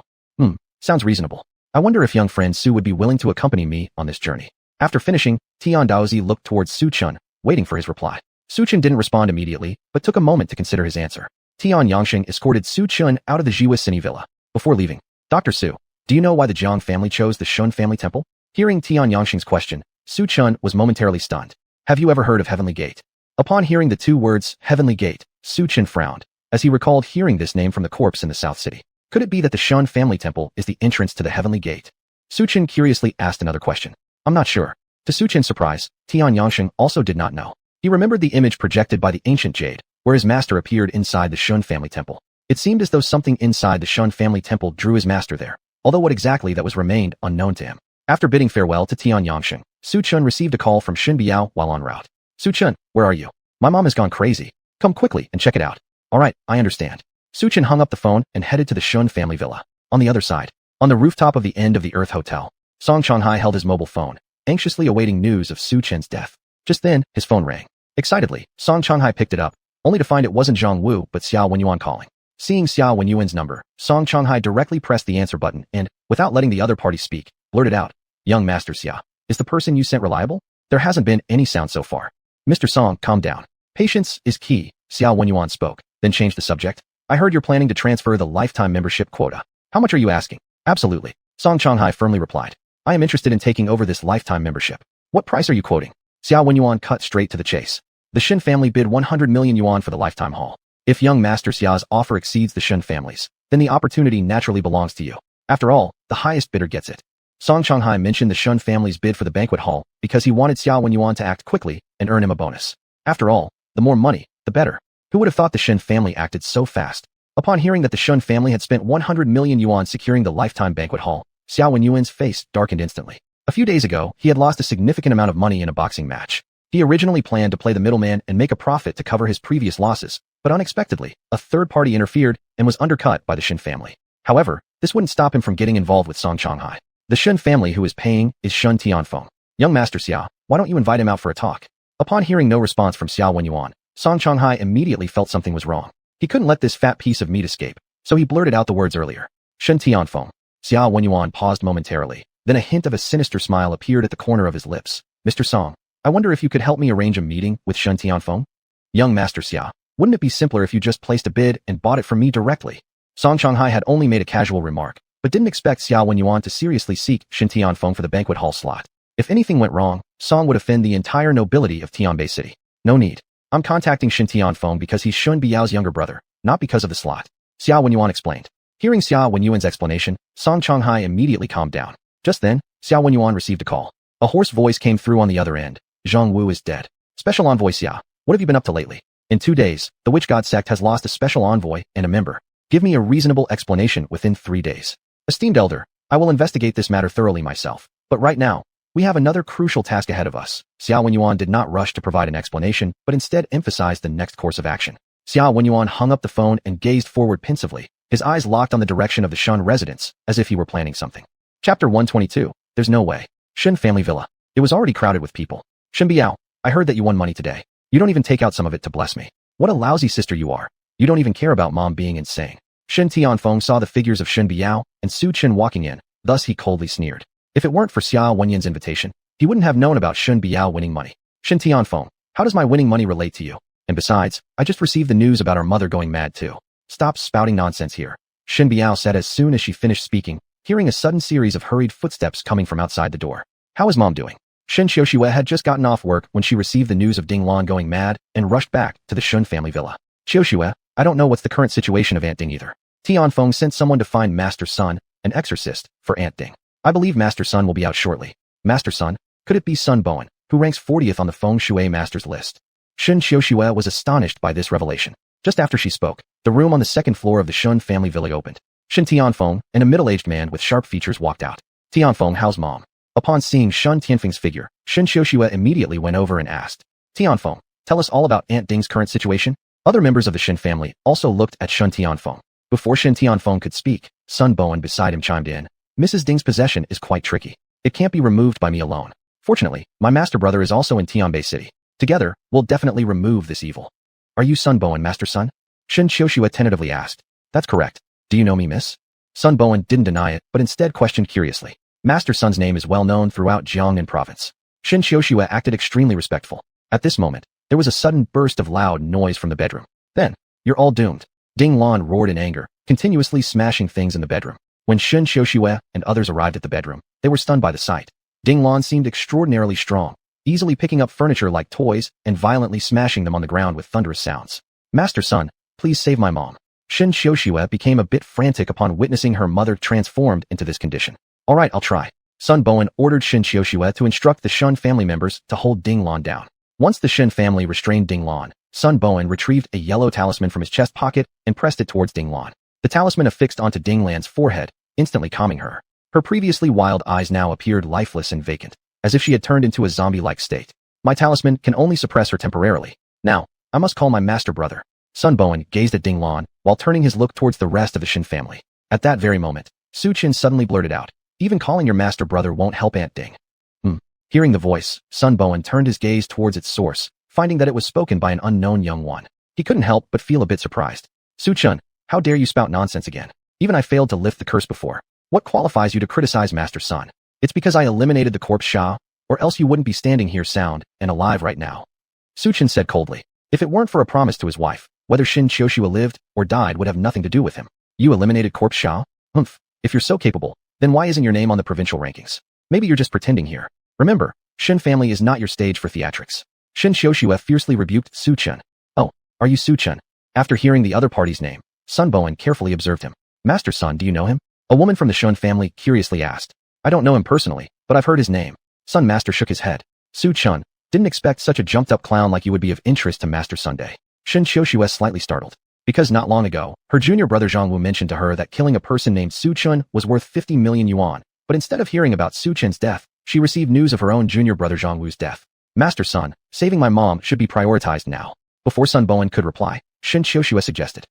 Sounds reasonable. I wonder if young friend Su would be willing to accompany me on this journey. After finishing, Tian Daozi looked towards Su Chen, waiting for his reply. Su Chen didn't respond immediately, but took a moment to consider his answer. Tian Yangxing escorted Su Chen out of the Jiwa Cine Villa. Before leaving, Dr. Su, do you know why the Jiang family chose the Shen family temple? Hearing Tian Yangxing's question, Su Chen was momentarily stunned. Have you ever heard of Heavenly Gate? Upon hearing the two words, Heavenly Gate, Su Chen frowned, as he recalled hearing this name from the corpse in the South City. Could it be that the Shen family temple is the entrance to the Heavenly Gate? Su Chen curiously asked another question. I'm not sure. To Su Chen's surprise, Tian Yangxing also did not know. He remembered the image projected by the ancient jade, where his master appeared inside the Shen family temple. It seemed as though something inside the Shen family temple drew his master there, although what exactly that was remained unknown to him. After bidding farewell to Tian Yangxing, Su Chen received a call from Shen Biao while en route. Su Chen, where are you? My mom has gone crazy. Come quickly and check it out. Alright, I understand. Su Chen hung up the phone and headed to the Shen family villa. On the other side, on the rooftop of the End of the Earth Hotel, Song Changhai held his mobile phone, anxiously awaiting news of Su Chen's death. Just then, his phone rang. Excitedly, Song Changhai picked it up, only to find it wasn't Zhang Wu but Xiao Wenyuan calling. Seeing Xiao Wenyuan's number, Song Changhai directly pressed the answer button and, without letting the other party speak, blurted out, Young Master Xia, is the person you sent reliable? There hasn't been any sound so far. Mr. Song, calm down. Patience is key, Xiao Wenyuan spoke, then changed the subject. I heard you're planning to transfer the lifetime membership quota. How much are you asking? Absolutely. Song Changhai firmly replied. I am interested in taking over this lifetime membership. What price are you quoting? Xiao Wenyuan cut straight to the chase. The Shen family bid 100 million yuan for the lifetime hall. If young Master Xia's offer exceeds the Shen family's, then the opportunity naturally belongs to you. After all, the highest bidder gets it. Song Changhai mentioned the Shen family's bid for the banquet hall because he wanted Xiao Wenyuan to act quickly and earn him a bonus. After all, the more money, the better. Who would have thought the Shen family acted so fast? Upon hearing that the Shen family had spent 100 million yuan securing the lifetime banquet hall, Xiao Wenyuan's face darkened instantly. A few days ago, he had lost a significant amount of money in a boxing match. He originally planned to play the middleman and make a profit to cover his previous losses, but unexpectedly, a third party interfered and was undercut by the Shen family. However, this wouldn't stop him from getting involved with Song Changhai. The Shen family who is paying is Shen Tianfeng. Young Master Xia, why don't you invite him out for a talk? Upon hearing no response from Xiao Wenyuan, Song Changhai immediately felt something was wrong. He couldn't let this fat piece of meat escape, so he blurted out the words earlier. Shen Tianfeng. Xiao Wenyuan paused momentarily, then a hint of a sinister smile appeared at the corner of his lips. Mr. Song, I wonder if you could help me arrange a meeting with Shen Tianfeng? Young Master Xia, Wouldn't it be simpler if you just placed a bid and bought it from me directly? Song Shanghai had only made a casual remark, but didn't expect xuanhuan to seriously seek Shen Tianfeng for the banquet hall slot. If anything went wrong, Song would offend the entire nobility of Tianbei City. No need. I'm contacting Shen Tianfeng because he's Shun Biao's younger brother, not because of the slot. Xia Wenyuan explained. Hearing Xia Wenyuan's explanation, Song Shanghai immediately calmed down. Just then, Xia Wenyuan received a call. A hoarse voice came through on the other end. Zhang Wu is dead. Special Envoy Xia, what have you been up to lately? In 2 days, the Witch God sect has lost a special envoy and a member. Give me a reasonable explanation within 3 days. Esteemed Elder, I will investigate this matter thoroughly myself. But right now, we have another crucial task ahead of us. Xia Wenyuan did not rush to provide an explanation, but instead emphasized the next course of action. Xia Wenyuan hung up the phone and gazed forward pensively, his eyes locked on the direction of the Shen residence, as if he were planning something. Chapter 122. There's no way. Shen family villa. It was already crowded with people. Shen Biao, I heard that you won money today. You don't even take out some of it to bless me. What a lousy sister you are. You don't even care about mom being insane. Shen Tianfeng saw the figures of Shen Biao and Su Chen walking in, thus he coldly sneered. If it weren't for Xia Wenyan's invitation, he wouldn't have known about Shen Biao winning money. Shen Tianfeng, how does my winning money relate to you? And besides, I just received the news about our mother going mad too. Stop spouting nonsense here. Shen Biao said as soon as she finished speaking, hearing a sudden series of hurried footsteps coming from outside the door. How is mom doing? Shen Xiuxue had just gotten off work when she received the news of Ding Lan going mad and rushed back to the Shen family villa. Xiuxue, I don't know what's the current situation of Aunt Ding either. Tianfeng sent someone to find Master Sun, an exorcist, for Aunt Ding. I believe Master Sun will be out shortly. Master Sun? Could it be Sun Bowen, who ranks 40th on the Feng Shui Masters list? Shen Xiuxue was astonished by this revelation. Just after she spoke, the room on the second floor of the Shen family villa opened. Shen Tianfeng and a middle-aged man with sharp features walked out. Tianfeng, how's mom? Upon seeing Shen Tianfeng's figure, Shen Xiuxue immediately went over and asked, Tianfeng, tell us all about Aunt Ding's current situation? Other members of the Shen family also looked at Shen Tianfeng. Before Shen Tianfeng could speak, Sun Bowen beside him chimed in. Mrs. Ding's possession is quite tricky. It can't be removed by me alone. Fortunately, my master brother is also in Tianbei City. Together, we'll definitely remove this evil. Are you Sun Bowen, Master Sun? Shen Xiuxue tentatively asked. That's correct. Do you know me, miss? Sun Bowen didn't deny it, but instead questioned curiously. Master Sun's name is well known throughout Jiangnan province. Shen Xiuxue acted extremely respectful. At this moment, there was a sudden burst of loud noise from the bedroom. Then, you're all doomed. Ding Lan roared in anger, continuously smashing things in the bedroom. When Shen Xiuxue and others arrived at the bedroom, they were stunned by the sight. Ding Lan seemed extraordinarily strong, easily picking up furniture like toys and violently smashing them on the ground with thunderous sounds. Master Sun, please save my mom. Shen Xiuxue became a bit frantic upon witnessing her mother transformed into this condition. All right, I'll try. Sun Bowen ordered Shen Xiuxue to instruct the Shen family members to hold Ding Lan down. Once the Shen family restrained Ding Lan, Sun Bowen retrieved a yellow talisman from his chest pocket and pressed it towards Ding Lan. The talisman affixed onto Ding Lan's forehead, instantly calming her. Her previously wild eyes now appeared lifeless and vacant, as if she had turned into a zombie-like state. My talisman can only suppress her temporarily. Now, I must call my master brother. Sun Bowen gazed at Ding Lan while turning his look towards the rest of the Shen family. At that very moment, Su Chen suddenly blurted out, even calling your master brother won't help Aunt Ding. Hearing the voice, Sun Bowen turned his gaze towards its source, finding that it was spoken by an unknown young one. He couldn't help but feel a bit surprised. Su Chen, how dare you spout nonsense again? Even I failed to lift the curse before. What qualifies you to criticize Master Sun? It's because I eliminated the corpse Sha, or else you wouldn't be standing here sound and alive right now. Su Chen said coldly. If it weren't for a promise to his wife, whether Shen Xiuxue lived or died would have nothing to do with him. You eliminated corpse Sha? If you're so capable, then why isn't your name on the provincial rankings? Maybe you're just pretending here. Remember, Shen family is not your stage for theatrics. Shen Xiuxue fiercely rebuked Su Chen. Oh, are you Su Chen? After hearing the other party's name, Sun Bowen carefully observed him. Master Sun, do you know him? A woman from the Shen family curiously asked. I don't know him personally, but I've heard his name. Sun Master shook his head. Su Chen, didn't expect such a jumped-up clown like you would be of interest to Master Sunday. Shen Xiuxue slightly startled. Because not long ago, her junior brother Zhang Wu mentioned to her that killing a person named Su Chen was worth 50 million yuan, but instead of hearing about Su Chen's death, she received news of her own junior brother Zhang Wu's death. Master Sun, saving my mom should be prioritized now. Before Sun Bowen could reply, Shen Xiuxue suggested.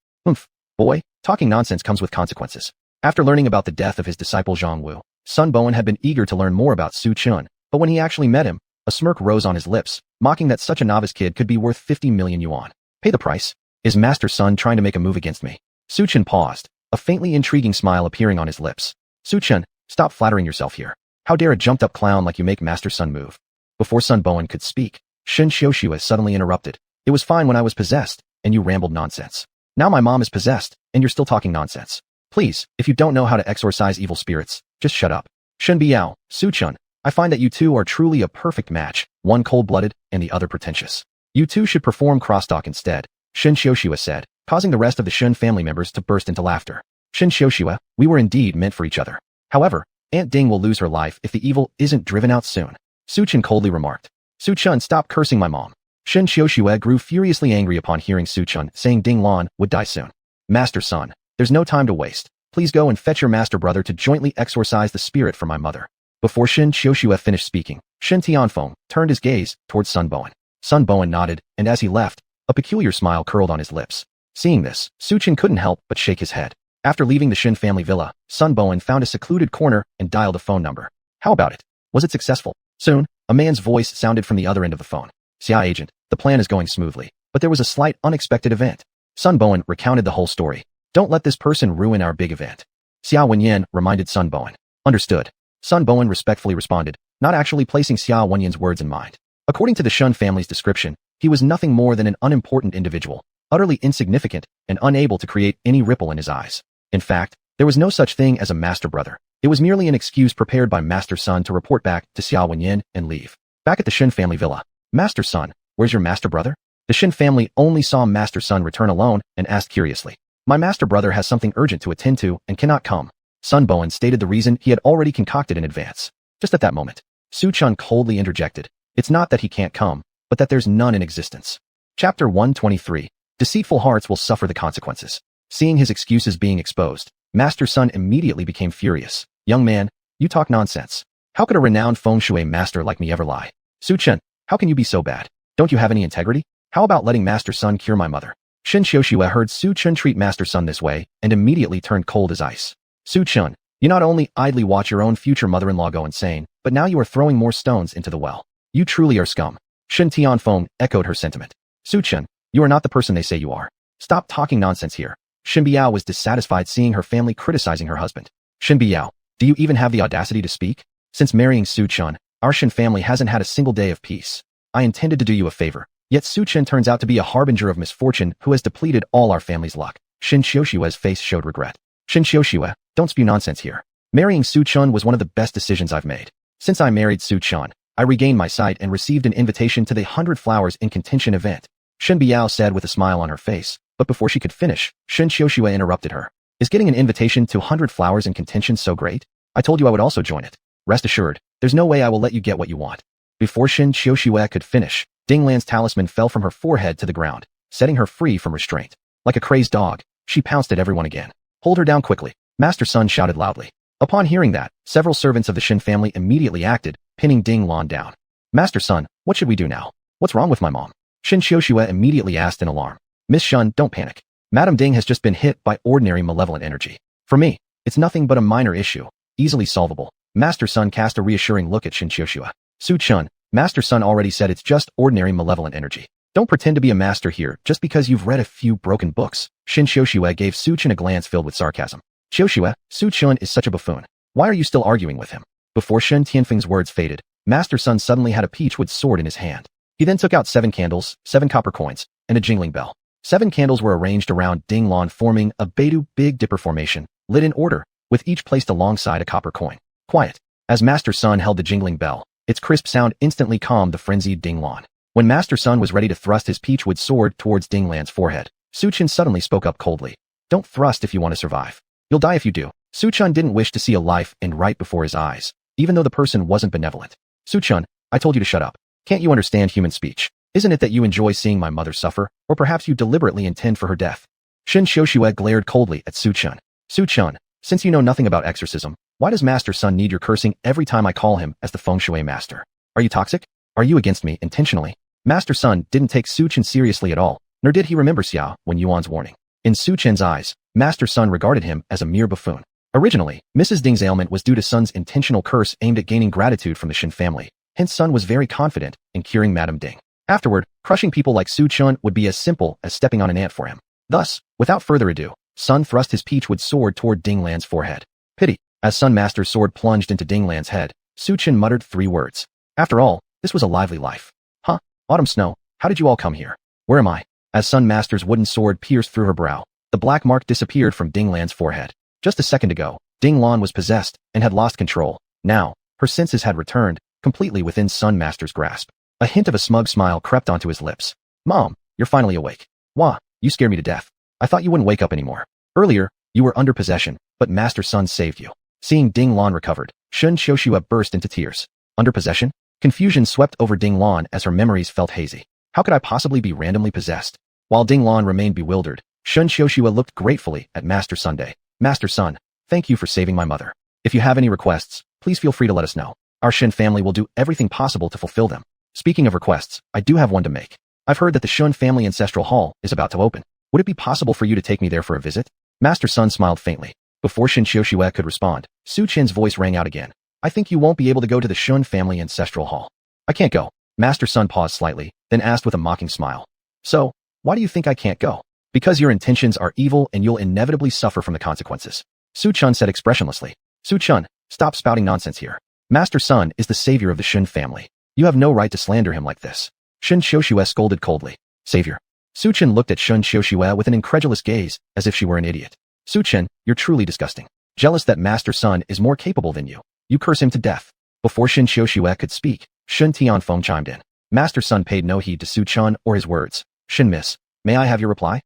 Boy, talking nonsense comes with consequences. After learning about the death of his disciple Zhang Wu, Sun Bowen had been eager to learn more about Su Chen, but when he actually met him, a smirk rose on his lips, mocking that such a novice kid could be worth 50 million yuan. Pay the price. Is Master Sun trying to make a move against me? Su Chen paused, a faintly intriguing smile appearing on his lips. Su Chen, stop flattering yourself here. How dare a jumped-up clown like you make Master Sun move? Before Sun Bowen could speak, Shen Xiuxue suddenly interrupted. It was fine when I was possessed, and you rambled nonsense. Now my mom is possessed, and you're still talking nonsense. Please, if you don't know how to exorcise evil spirits, just shut up. Shen Biao, Su Chun, I find that you two are truly a perfect match, one cold-blooded and the other pretentious. You two should perform crosstalk instead, Shen Xiuxue said, causing the rest of the Shen family members to burst into laughter. Shen Xiuxue, we were indeed meant for each other. However, Aunt Ding will lose her life if the evil isn't driven out soon, Su Chun coldly remarked. Su Chun, stop cursing my mom. Shen Xiuxue grew furiously angry upon hearing Su Chun saying Ding Lan would die soon. Master Son, there's no time to waste. Please go and fetch your master brother to jointly exorcise the spirit for my mother. Before Shen Xiuxue finished speaking, Shen Tianfeng turned his gaze towards Sun Bowen. Sun Bowen nodded, and as he left, a peculiar smile curled on his lips. Seeing this, Su Chun couldn't help but shake his head. After leaving the Shen family villa, Sun Bowen found a secluded corner and dialed a phone number. How about it? Was it successful? Soon, a man's voice sounded from the other end of the phone. Xia agent, the plan is going smoothly, but there was a slight unexpected event. Sun Bowen recounted the whole story. Don't let this person ruin our big event. Xia Wenyan reminded Sun Bowen. Understood. Sun Bowen respectfully responded, not actually placing Xia Wenyan's words in mind. According to the Shen family's description, he was nothing more than an unimportant individual, utterly insignificant and unable to create any ripple in his eyes. In fact, there was no such thing as a master brother. It was merely an excuse prepared by Master Sun to report back to Xia Wenyan and leave. Back at the Shen family villa, Master Sun, where's your master brother? The Shen family only saw Master Sun return alone and asked curiously. My master brother has something urgent to attend to and cannot come. Sun Bowen stated the reason he had already concocted in advance. Just at that moment, Su Chun coldly interjected. It's not that he can't come, but that there's none in existence. Chapter 123. Deceitful hearts will suffer the consequences. Seeing his excuses being exposed, Master Sun immediately became furious. Young man, you talk nonsense. How could a renowned feng shui master like me ever lie? Su Chun, how can you be so bad? Don't you have any integrity? How about letting Master Sun cure my mother? Shen Xiuxue heard Su Chun treat Master Sun this way and immediately turned cold as ice. Su Chun, you not only idly watch your own future mother-in-law go insane, but now you are throwing more stones into the well. You truly are scum. Shen Tianfeng echoed her sentiment. Su Chun, you are not the person they say you are. Stop talking nonsense here. Shen Biao was dissatisfied seeing her family criticizing her husband. Shen Biao, do you even have the audacity to speak? Since marrying Su Chun, our Shen family hasn't had a single day of peace. I intended to do you a favor, yet Su Chun turns out to be a harbinger of misfortune who has depleted all our family's luck. Shen Xiuxue's face showed regret. Shen Xiuxue, don't spew nonsense here. Marrying Su Chun was one of the best decisions I've made. Since I married Su Chun, I regained my sight and received an invitation to the 100 Flowers in Contention event. Shen Biao said with a smile on her face, but before she could finish, Shen Xiuxue interrupted her. Is getting an invitation to 100 Flowers in Contention so great? I told you I would also join it. Rest assured, there's no way I will let you get what you want. Before Shen Xiuxue could finish, Ding Lan's talisman fell from her forehead to the ground, setting her free from restraint. Like a crazed dog, she pounced at everyone again. Hold her down quickly, Master Sun shouted loudly. Upon hearing that, several servants of the Shen family immediately acted, pinning Ding Lan down. Master Sun, what should we do now? What's wrong with my mom? Shen Xiuxue immediately asked in alarm. Miss Shen, don't panic. Madame Ding has just been hit by ordinary malevolent energy. For me, it's nothing but a minor issue, easily solvable. Master Sun cast a reassuring look at Shen Xiuxue. Su Chun, Master Sun already said it's just ordinary malevolent energy. Don't pretend to be a master here just because you've read a few broken books. Shen Xiuxue gave Su Chun a glance filled with sarcasm. Xiuxue, Su Chun is such a buffoon. Why are you still arguing with him? Before Shen Tianfeng's words faded, Master Sun suddenly had a peachwood sword in his hand. He then took out 7 candles, 7 copper coins, and a jingling bell. 7 candles were arranged around Ding Lan forming a Beidou Big Dipper formation, lit in order, with each placed alongside a copper coin. Quiet. As Master Sun held the jingling bell, its crisp sound instantly calmed the frenzied Ding Lan. When Master Sun was ready to thrust his peachwood sword towards Ding Lan's forehead, Su Chun suddenly spoke up coldly. Don't thrust if you want to survive. You'll die if you do. Su Chun didn't wish to see a life end right before his eyes, even though the person wasn't benevolent. Su Chun, I told you to shut up. Can't you understand human speech? Isn't it that you enjoy seeing my mother suffer, or perhaps you deliberately intend for her death? Shen Xiuxue glared coldly at Su Chun. Su Chun, since you know nothing about exorcism, why does Master Sun need your cursing every time I call him as the feng shui master? Are you toxic? Are you against me intentionally? Master Sun didn't take Su Chun seriously at all, nor did he remember xuanhuan's warning. In Su Chun's eyes, Master Sun regarded him as a mere buffoon. Originally, Mrs. Ding's ailment was due to Sun's intentional curse aimed at gaining gratitude from the Shen family. Hence Sun was very confident in curing Madame Ding. Afterward, crushing people like Su Chun would be as simple as stepping on an ant for him. Thus, without further ado, Sun thrust his peachwood sword toward Ding Lan's forehead. Pity. As Sun Master's sword plunged into Ding Lan's head, Su Chun muttered 3 words. After all, this was a lively life. Huh? Autumn snow, how did you all come here? Where am I? As Sun Master's wooden sword pierced through her brow, the black mark disappeared from Ding Lan's forehead. Just a second ago, Ding Lan was possessed and had lost control. Now, her senses had returned, completely within Sun Master's grasp. A hint of a smug smile crept onto his lips. Mom, you're finally awake. Wah, you scared me to death. I thought you wouldn't wake up anymore. Earlier, you were under possession, but Master Sun saved you. Seeing Ding Lan recovered, Shen Xiuxue burst into tears. Under possession? Confusion swept over Ding Lan as her memories felt hazy. How could I possibly be randomly possessed? While Ding Lan remained bewildered, Shen Xiuxue looked gratefully at Master Sunday. Master Sun, thank you for saving my mother. If you have any requests, please feel free to let us know. Our Shen family will do everything possible to fulfill them. Speaking of requests, I do have one to make. I've heard that the Shen family ancestral hall is about to open. Would it be possible for you to take me there for a visit? Master Sun smiled faintly. Before Shen Xiuxue could respond, Su Chen's voice rang out again. I think you won't be able to go to the Shen family ancestral hall. I can't go. Master Sun paused slightly, then asked with a mocking smile. So, why do you think I can't go? Because your intentions are evil and you'll inevitably suffer from the consequences. Su Chun said expressionlessly. Su Chun, stop spouting nonsense here. Master Sun is the savior of the Shen family. You have no right to slander him like this. Shen Xiuxue scolded coldly. Savior. Su Chen looked at Shen Xiuxue with an incredulous gaze, as if she were an idiot. Su Chen, you're truly disgusting. Jealous that Master Sun is more capable than you. You curse him to death. Before Shen Xiuxue could speak, Shen Tianfeng chimed in. Master Sun paid no heed to Su Chun or his words. Shen Miss, may I have your reply?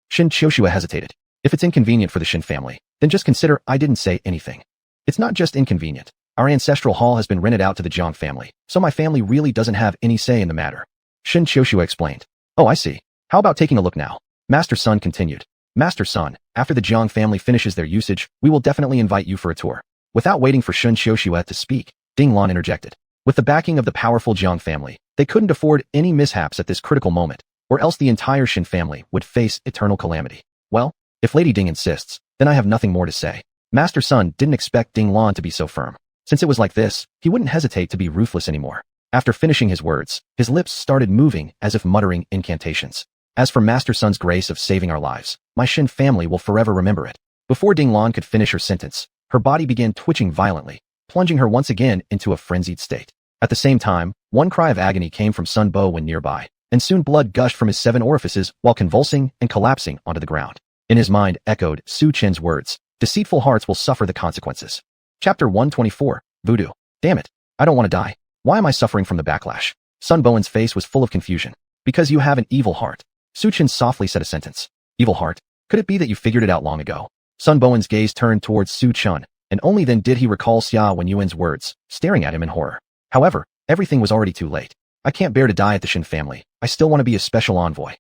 Shen Xiuxue hesitated. If it's inconvenient for the Shen family, then just consider I didn't say anything. It's not just inconvenient. Our ancestral hall has been rented out to the Jiang family, so my family really doesn't have any say in the matter. Shen Xiuxue explained. Oh, I see. How about taking a look now? Master Sun continued. Master Sun, after the Jiang family finishes their usage, we will definitely invite you for a tour. Without waiting for Shen Xiuxue to speak, Ding Lan interjected. With the backing of the powerful Jiang family, they couldn't afford any mishaps at this critical moment, or else the entire Shen family would face eternal calamity. Well, if Lady Ding insists, then I have nothing more to say. Master Sun didn't expect Ding Lan to be so firm. Since it was like this, he wouldn't hesitate to be ruthless anymore. After finishing his words, his lips started moving as if muttering incantations. As for Master Sun's grace of saving our lives, my Shen family will forever remember it. Before Ding Lan could finish her sentence, her body began twitching violently, plunging her once again into a frenzied state. At the same time, one cry of agony came from Sun Bo when nearby, and soon blood gushed from his 7 orifices while convulsing and collapsing onto the ground. In his mind echoed Su Chen's words, deceitful hearts will suffer the consequences. Chapter 124, Voodoo. Damn it, I don't want to die. Why am I suffering from the backlash? Sun Bowen's face was full of confusion. Because you have an evil heart. Su Chen softly said a sentence. Evil heart? Could it be that you figured it out long ago? Sun Bowen's gaze turned towards Su Chen, and only then did he recall Xuanhuan's words, staring at him in horror. However, everything was already too late. I can't bear to die at the Shen family. I still want to be a special envoy.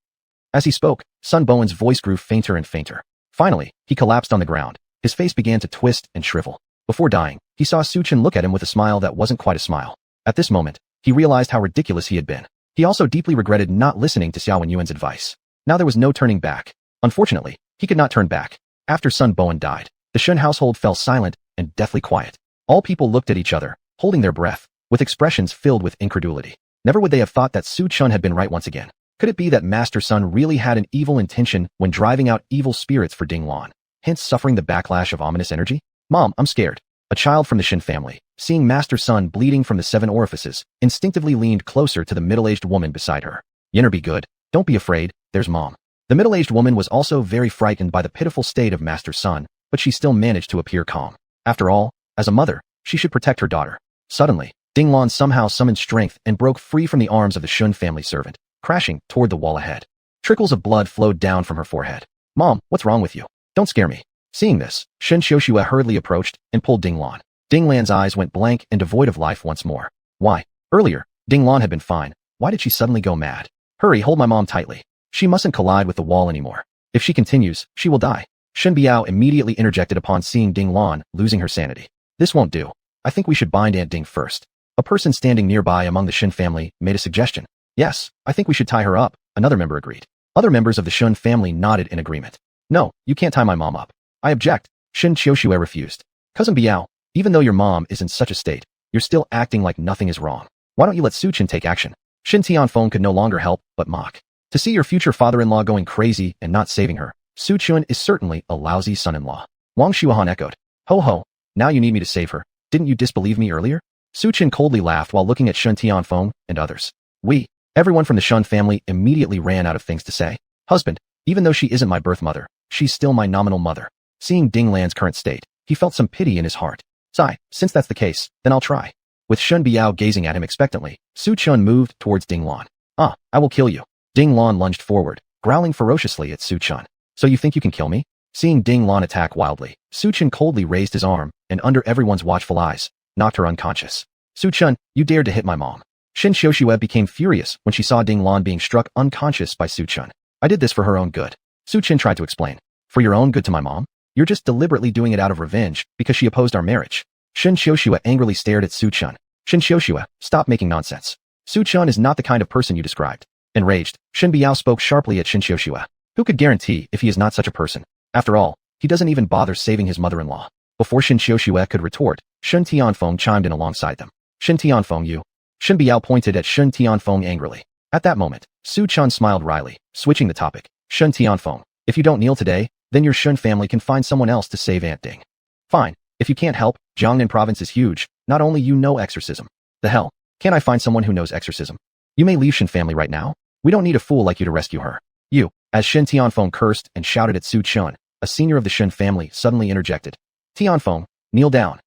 As he spoke, Sun Bowen's voice grew fainter and fainter. Finally, he collapsed on the ground. His face began to twist and shrivel. Before dying, he saw Su Chen look at him with a smile that wasn't quite a smile. At this moment, he realized how ridiculous he had been. He also deeply regretted not listening to Xuanhuan's advice. Now there was no turning back. Unfortunately, he could not turn back. After Sun Bowen died, the Shen household fell silent and deathly quiet. All people looked at each other, holding their breath, with expressions filled with incredulity. Never would they have thought that Su Chen had been right once again. Could it be that Master Sun really had an evil intention when driving out evil spirits for Ding Lan, hence suffering the backlash of ominous energy? Mom, I'm scared. A child from the Shen family, seeing Master Sun bleeding from the 7 orifices, instinctively leaned closer to the middle-aged woman beside her. Yinner, be good. Don't be afraid, there's Mom. The middle-aged woman was also very frightened by the pitiful state of Master Sun, but she still managed to appear calm. After all, as a mother, she should protect her daughter. Suddenly, Ding Lan somehow summoned strength and broke free from the arms of the Shen family servant, crashing toward the wall ahead. Trickles of blood flowed down from her forehead. Mom, what's wrong with you? Don't scare me. Seeing this, Shen Xiuxue hurriedly approached and pulled Ding Lan. Ding Lan's eyes went blank and devoid of life once more. Why? Earlier, Ding Lan had been fine. Why did she suddenly go mad? Hurry, hold my mom tightly. She mustn't collide with the wall anymore. If she continues, she will die. Shen Biao immediately interjected upon seeing Ding Lan losing her sanity. This won't do. I think we should bind Aunt Ding first. A person standing nearby among the Shen family made a suggestion. Yes, I think we should tie her up, another member agreed. Other members of the Shen family nodded in agreement. No, you can't tie my mom up. I object. Shen Xiuxue refused. Cousin Biao, even though your mom is in such a state, you're still acting like nothing is wrong. Why don't you let Su Chen take action? Shen Tianfeng could no longer help but mock. To see your future father-in-law going crazy and not saving her, Su Chen is certainly a lousy son-in-law. Wang Xuanhuan echoed. Ho ho, now you need me to save her. Didn't you disbelieve me earlier? Su Chen coldly laughed while looking at Shen Tianfeng and others. We, Everyone from the Shen family immediately ran out of things to say. Husband, even though she isn't my birth mother, she's still my nominal mother. Seeing Ding Lan's current state, he felt some pity in his heart. Sigh, since that's the case, then I'll try. With Shen Biao gazing at him expectantly, Su Chun moved towards Ding Lan. I will kill you. Ding Lan lunged forward, growling ferociously at Su Chun. So you think you can kill me? Seeing Ding Lan attack wildly, Su Chun coldly raised his arm, and under everyone's watchful eyes, knocked her unconscious. Su Chun, you dared to hit my mom. Shen Xiuxue became furious when she saw Ding Lan being struck unconscious by Su Chun. I did this for her own good. Su Chun tried to explain. For your own good to my mom? You're just deliberately doing it out of revenge because she opposed our marriage. Shen Xiuxue angrily stared at Su Chun. Shen Xiuxue, stop making nonsense. Su Chun is not the kind of person you described. Enraged, Shen Biao spoke sharply at Shen Xiuxue. Who could guarantee if he is not such a person? After all, he doesn't even bother saving his mother-in-law. Before Shen Xiuxue could retort, Shen Tianfeng chimed in alongside them. Shen Tianfeng, you. Shen Biao pointed at Shen Tianfeng angrily. At that moment, Su Chun smiled wryly, switching the topic. Shen Tianfeng, if you don't kneel today, then your Shen family can find someone else to save Aunt Ding. Fine, if you can't help, Jiangnan province is huge, not only you know exorcism. The hell, can't I find someone who knows exorcism? You may leave Shen family right now. We don't need a fool like you to rescue her. You, as Shen Tianfeng cursed and shouted at Su Chun, a senior of the Shen family suddenly interjected. Tianfeng, kneel down.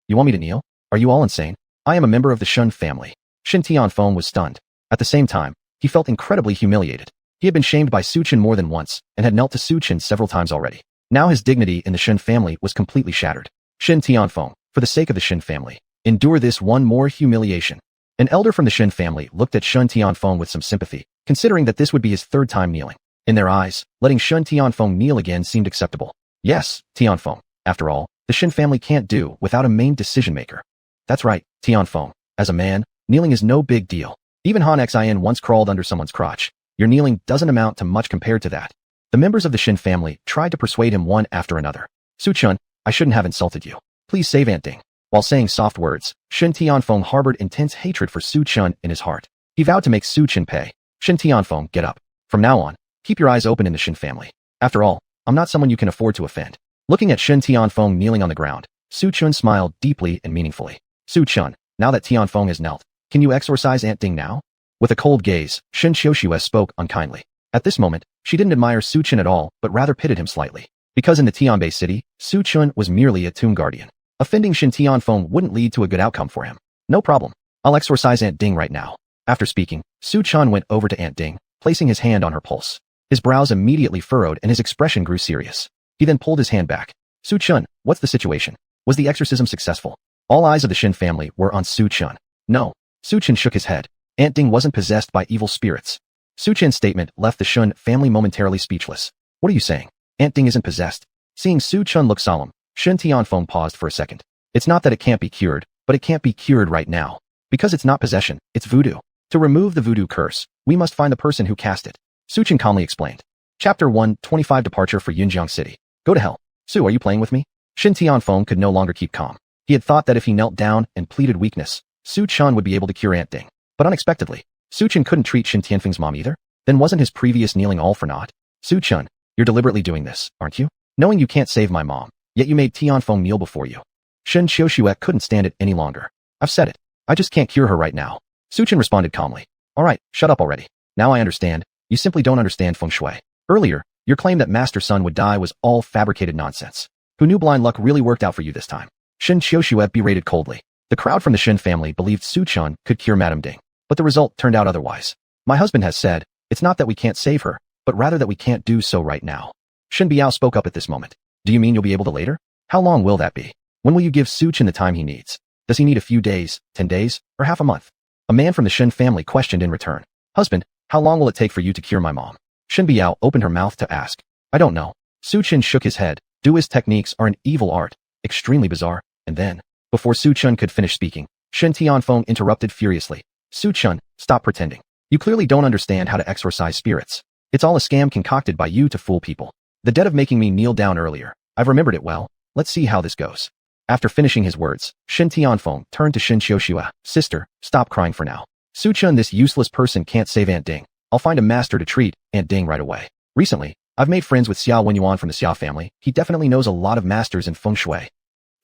You want me to kneel? Are you all insane? I am a member of the Shen family. Shen Tianfeng was stunned. At the same time, he felt incredibly humiliated. He had been shamed by Su Chun more than once, and had knelt to Su Chun several times already. Now his dignity in the Shen family was completely shattered. Shen Tianfeng, for the sake of the Shen family, endure this one more humiliation. An elder from the Shen family looked at Shen Tianfeng with some sympathy, considering that this would be his third time kneeling. In their eyes, letting Shen Tianfeng kneel again seemed acceptable. Yes, Tianfeng. After all, the Shen family can't do without a main decision-maker. That's right, Tianfeng. As a man, kneeling is no big deal. Even Han Xin once crawled under someone's crotch. Your kneeling doesn't amount to much compared to that. The members of the Shen family tried to persuade him one after another. Su Chun, I shouldn't have insulted you. Please save Aunt Ding. While saying soft words, Shen Tianfeng harbored intense hatred for Su Chun in his heart. He vowed to make Su Chun pay. Shen Tianfeng, get up. From now on, keep your eyes open in the Shen family. After all, I'm not someone you can afford to offend. Looking at Shen Tianfeng kneeling on the ground, Su Chun smiled deeply and meaningfully. Su Chun, now that Tianfeng has knelt, can you exorcise Aunt Ding now? With a cold gaze, Shen Xiuxue spoke unkindly. At this moment, she didn't admire Su Chun at all, but rather pitied him slightly. Because in the Tianbei city, Su Chun was merely a tomb guardian. Offending Shen Tianfeng wouldn't lead to a good outcome for him. No problem. I'll exorcise Aunt Ding right now. After speaking, Su Chun went over to Aunt Ding, placing his hand on her pulse. His brows immediately furrowed and his expression grew serious. He then pulled his hand back. Su Chun, what's the situation? Was the exorcism successful? All eyes of the Shen family were on Su Chun. No. Su Chun shook his head. Aunt Ding wasn't possessed by evil spirits. Su Chun's statement left the Shen family momentarily speechless. What are you saying? Aunt Ding isn't possessed. Seeing Su Chun look solemn, Shen Tianfeng paused for a second. It's not that it can't be cured, but it can't be cured right now. Because it's not possession, it's voodoo. To remove the voodoo curse, we must find the person who cast it. Su Chun calmly explained. Chapter 125 Departure for Yunjiang City. Go to hell. Su, are you playing with me? Shen Tianfeng could no longer keep calm. He had thought that if he knelt down and pleaded weakness, Su Chun would be able to cure Aunt Ding. But unexpectedly, Su Chun couldn't treat Shen Tianfeng's mom either? Then wasn't his previous kneeling all for naught? Su Chun, you're deliberately doing this, aren't you? Knowing you can't save my mom, yet you made Tianfeng kneel before you. Shen Xiuxue couldn't stand it any longer. I've said it. I just can't cure her right now. Su Chun responded calmly. All right, shut up already. Now I understand. You simply don't understand feng shui. Earlier, your claim that Master Sun would die was all fabricated nonsense. Who knew blind luck really worked out for you this time? Shen Xiuxue berated coldly. The crowd from the Shen family believed Su Chun could cure Madame Ding. But the result turned out otherwise. My husband has said, it's not that we can't save her, but rather that we can't do so right now. Shen Biao spoke up at this moment. Do you mean you'll be able to later? How long will that be? When will you give Su Chun the time he needs? Does he need a few days, 10 days, or half a month? A man from the Shen family questioned in return. Husband, how long will it take for you to cure my mom? Shen Biao opened her mouth to ask. I don't know. Su Chun shook his head. Duist techniques are an evil art, extremely bizarre, and then, before Su Chun could finish speaking, Shen Tianfeng interrupted furiously. Su Chun, stop pretending. You clearly don't understand how to exorcise spirits. It's all a scam concocted by you to fool people. The debt of making me kneel down earlier, I've remembered it well. Let's see how this goes. After finishing his words, Shen Tianfeng turned to Shen Xiuxue. Sister, stop crying for now. Su Chun, this useless person can't save Aunt Ding. I'll find a master to treat Aunt Ding right away. Recently, I've made friends with xuanhuan from the Xia family. He definitely knows a lot of masters in feng shui.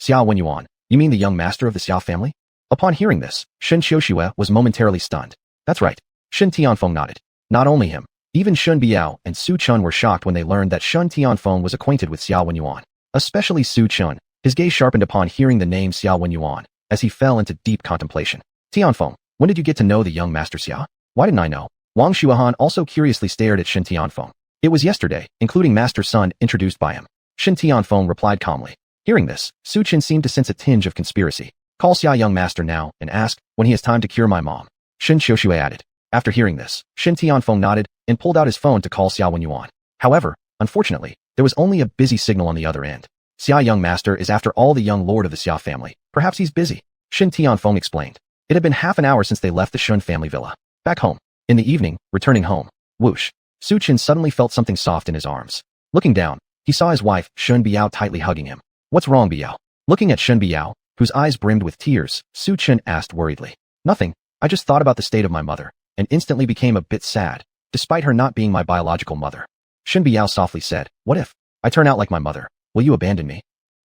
Xuanhuan, you mean the young master of the Xia family? Upon hearing this, Shen Xiuxue was momentarily stunned. That's right. Shen Tianfeng nodded. Not only him, even Shun Biao and Su Chun were shocked when they learned that Shun Tianfeng was acquainted with xuanhuan. Especially Su Chun, his gaze sharpened upon hearing the name xuanhuan, as he fell into deep contemplation. Tianfeng, when did you get to know the young master Xia? Why didn't I know? Wang Xuanhuan also curiously stared at Shen Tianfeng. It was yesterday, including Master Sun introduced by him. Shen Tianfeng replied calmly. Hearing this, Su Chen seemed to sense a tinge of conspiracy. Call Xia young master now and ask when he has time to cure my mom. Shen Xiuxue added. After hearing this, Shen Tianfeng nodded and pulled out his phone to call xuanhuan. However, unfortunately, there was only a busy signal on the other end. Xia young master is after all the young lord of the Xia family. Perhaps he's busy. Shen Tianfeng explained. It had been half an hour since they left the Shun family villa. Back home. In the evening, returning home. Whoosh. Su Chen suddenly felt something soft in his arms. Looking down, he saw his wife, Shun Biao, tightly hugging him. What's wrong, Biao? Looking at Shun Biao, whose eyes brimmed with tears, Su Chen asked worriedly. Nothing. I just thought about the state of my mother, and instantly became a bit sad, despite her not being my biological mother. Shun Biao softly said, What if I turn out like my mother? Will you abandon me?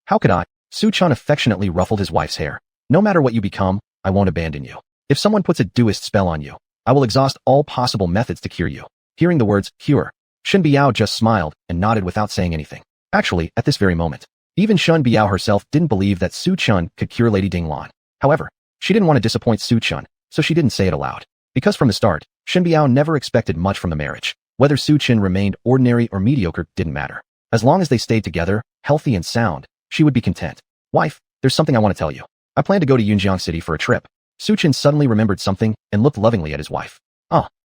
How could I? Su Chen affectionately ruffled his wife's hair. No matter what you become, I won't abandon you. If someone puts a duist spell on you, I will exhaust all possible methods to cure you. Hearing the words, cure, Shun Biao just smiled and nodded without saying anything. Actually, at this very moment, even Shun Biao herself didn't believe that Su Chen could cure Lady Dinglan. However, she didn't want to disappoint Su Chen, so she didn't say it aloud. Because from the start, Shun Biao never expected much from the marriage. Whether Su Chen remained ordinary or mediocre didn't matter. As long as they stayed together, healthy and sound, she would be content. Wife, there's something I want to tell you. I plan to go to Yunjiang City for a trip. Su Chen suddenly remembered something and looked lovingly at his wife.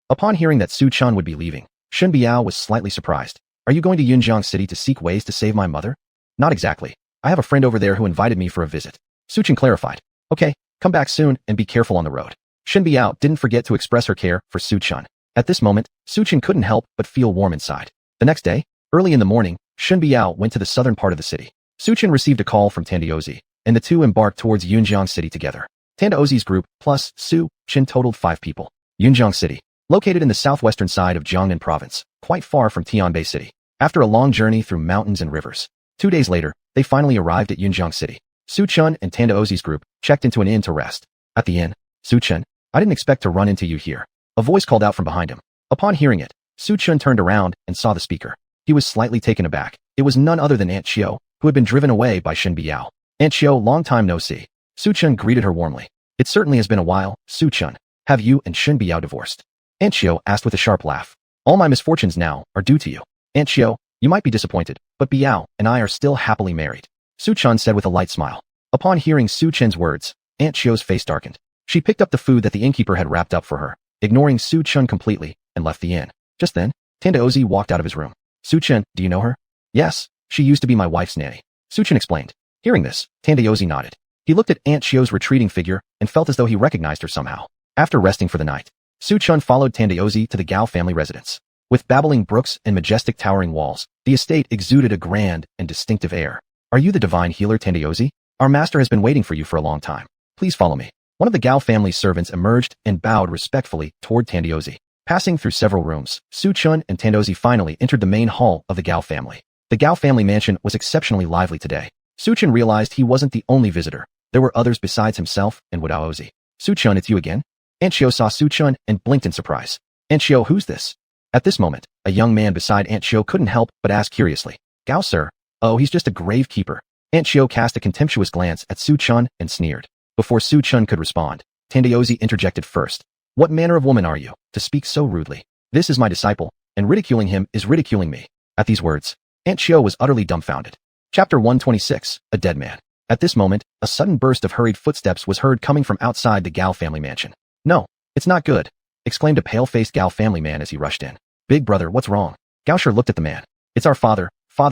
Upon hearing that Su Chen would be leaving, Shun Biao was slightly surprised. Are you going to Yunjiang City to seek ways to save my mother? Not exactly. I have a friend over there who invited me for a visit. Su Chen clarified. Okay, come back soon and be careful on the road. Shun Biao didn't forget to express her care for Su Chen. At this moment, Su Chen couldn't help but feel warm inside. The next day, early in the morning, Shun Biao went to the southern part of the city. Su Chen received a call from Tandiozi, and the two embarked towards Yunjiang City together. Tandiozi's group, plus Su Chen, totaled 5 people. Yunjiang City, located in the southwestern side of Jiangnan Province, quite far from Tianbei City. After a long journey through mountains and rivers, 2 days later, they finally arrived at Yunjiang City. Su Chen and Tandiozi's group checked into an inn to rest. At the inn, Su Chen, I didn't expect to run into you here. A voice called out from behind him. Upon hearing it, Su Chen turned around and saw the speaker. He was slightly taken aback. It was none other than Aunt Xiao, who had been driven away by Shen Biao. Aunt Xiao, long time no see. Su Chen greeted her warmly. It certainly has been a while, Su Chen. Have you and Shen Biao divorced? Aunt Xiao asked with a sharp laugh. All my misfortunes now are due to you. Aunt Xiao, you might be disappointed, but Biao and I are still happily married. Su Chen said with a light smile. Upon hearing Su Chen's words, Aunt Xiao's face darkened. She picked up the food that the innkeeper had wrapped up for her, ignoring Su Chen completely, and left the inn. Just then, Tandiozi walked out of his room. Su Chen, do you know her? Yes, she used to be my wife's nanny. Su Chen explained. Hearing this, Tandiozi nodded. He looked at Aunt Xiao's retreating figure and felt as though he recognized her somehow. After resting for the night, Su Chen followed Tandiozi to the Gao family residence. With babbling brooks and majestic towering walls, the estate exuded a grand and distinctive air. Are you the divine healer, Tandiozi? Our master has been waiting for you for a long time. Please follow me. One of the Gao family's servants emerged and bowed respectfully toward Tandiozi. Passing through several rooms, Su Chen and Tandiozi finally entered the main hall of the Gao family. The Gao family mansion was exceptionally lively today. Su Chen realized he wasn't the only visitor. There were others besides himself and Wadaozi. Su Chen, it's you again? Aunt Xiao saw Su Chen and blinked in surprise. Aunt Xiao, who's this? At this moment, a young man beside Aunt Xiao couldn't help but ask curiously. Gao, sir? Oh, he's just a gravekeeper. Aunt Xiao cast a contemptuous glance at Su Chen and sneered. Before Su Chen could respond, Tandiozi interjected first. What manner of woman are you, to speak so rudely? This is my disciple, and ridiculing him is ridiculing me. At these words, Aunt Xiao was utterly dumbfounded. Chapter 126, A Dead Man. At this moment, a sudden burst of hurried footsteps was heard coming from outside the Gao family mansion. No, it's not good, exclaimed a pale-faced Gao family man as he rushed in. Big brother, what's wrong? Gao Shi looked at the man. It's our father,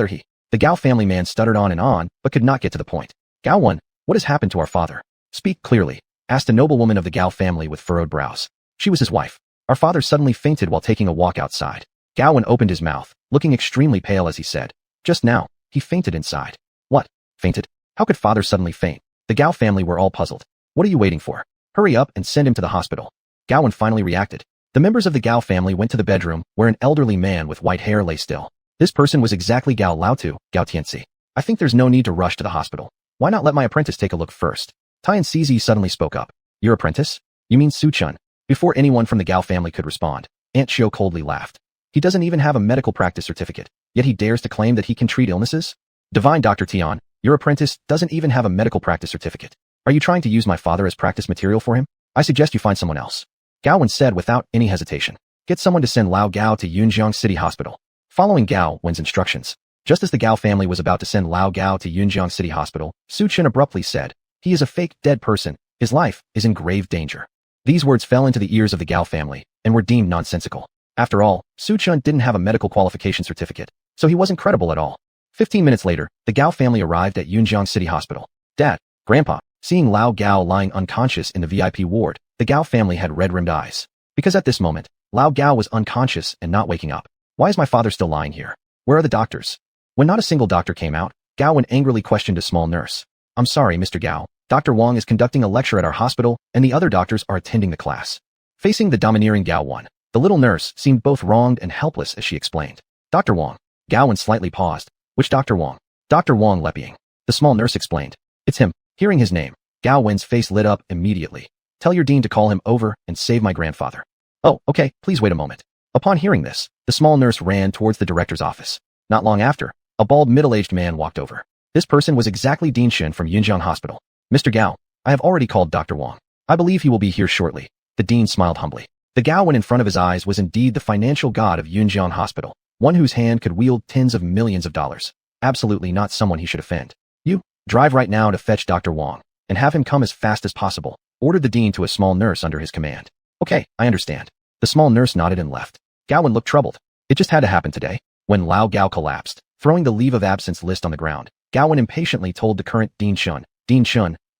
he. The Gao family man stuttered on, but could not get to the point. Gao 1, what has happened to our father? Speak clearly, asked a noblewoman of the Gao family with furrowed brows. She was his wife. Our father suddenly fainted while taking a walk outside. Gao 1 opened his mouth, looking extremely pale as he said. Just now, he fainted inside. What? Fainted? How could father suddenly faint? The Gao family were all puzzled. What are you waiting for? Hurry up and send him to the hospital. Gao 1 finally reacted. The members of the Gao family went to the bedroom where an elderly man with white hair lay still. This person was exactly Gao Laotu, Gao Tianxi. I think there's no need to rush to the hospital. Why not let my apprentice take a look first? Tianxizi suddenly spoke up. Your apprentice? You mean Su Chen? Before anyone from the Gao family could respond, Aunt Xiao coldly laughed. He doesn't even have a medical practice certificate, yet he dares to claim that he can treat illnesses? Divine Dr. Tian, your apprentice doesn't even have a medical practice certificate. Are you trying to use my father as practice material for him? I suggest you find someone else. Gao said without any hesitation. Get someone to send Lao Gao to Yunjiang City Hospital. Following Gao Wen's instructions, just as the Gao family was about to send Lao Gao to Yunjiang City Hospital, Su Chen abruptly said, he is a fake dead person. His life is in grave danger. These words fell into the ears of the Gao family and were deemed nonsensical. After all, Su Chen didn't have a medical qualification certificate, so he wasn't credible at all. 15 minutes later, the Gao family arrived at Yunjiang City Hospital. Dad, Grandpa, seeing Lao Gao lying unconscious in the VIP ward, the Gao family had red-rimmed eyes. Because at this moment, Lao Gao was unconscious and not waking up. Why is my father still lying here? Where are the doctors? When not a single doctor came out, Gao angrily questioned a small nurse. I'm sorry, Mr. Gao. Dr. Wang is conducting a lecture at our hospital, and the other doctors are attending the class. Facing the domineering Gao, the little nurse seemed both wronged and helpless as she explained. Dr. Wang. Gao slightly paused. Which Dr. Wang? Dr. Wang Leping. The small nurse explained. It's him. Hearing his name, Gao Wen's face lit up immediately. Tell your dean to call him over and save my grandfather. Oh, okay, please wait a moment. Upon hearing this, the small nurse ran towards the director's office. Not long after, a bald middle-aged man walked over. This person was exactly Dean Shen from Yunjiang Hospital. Mr. Gao, I have already called Dr. Wang. I believe he will be here shortly. The dean smiled humbly. The Gao in front of his eyes was indeed the financial god of Yunjiang Hospital, one whose hand could wield tens of millions of dollars. Absolutely not someone he should offend. You, drive right now to fetch Dr. Wang, and have him come as fast as possible, ordered the dean to a small nurse under his command. Okay, I understand. The small nurse nodded and left. Gao looked troubled. It just had to happen today. When Lao Gao collapsed, throwing the leave of absence list on the ground, Gao impatiently told the current Dean Shun,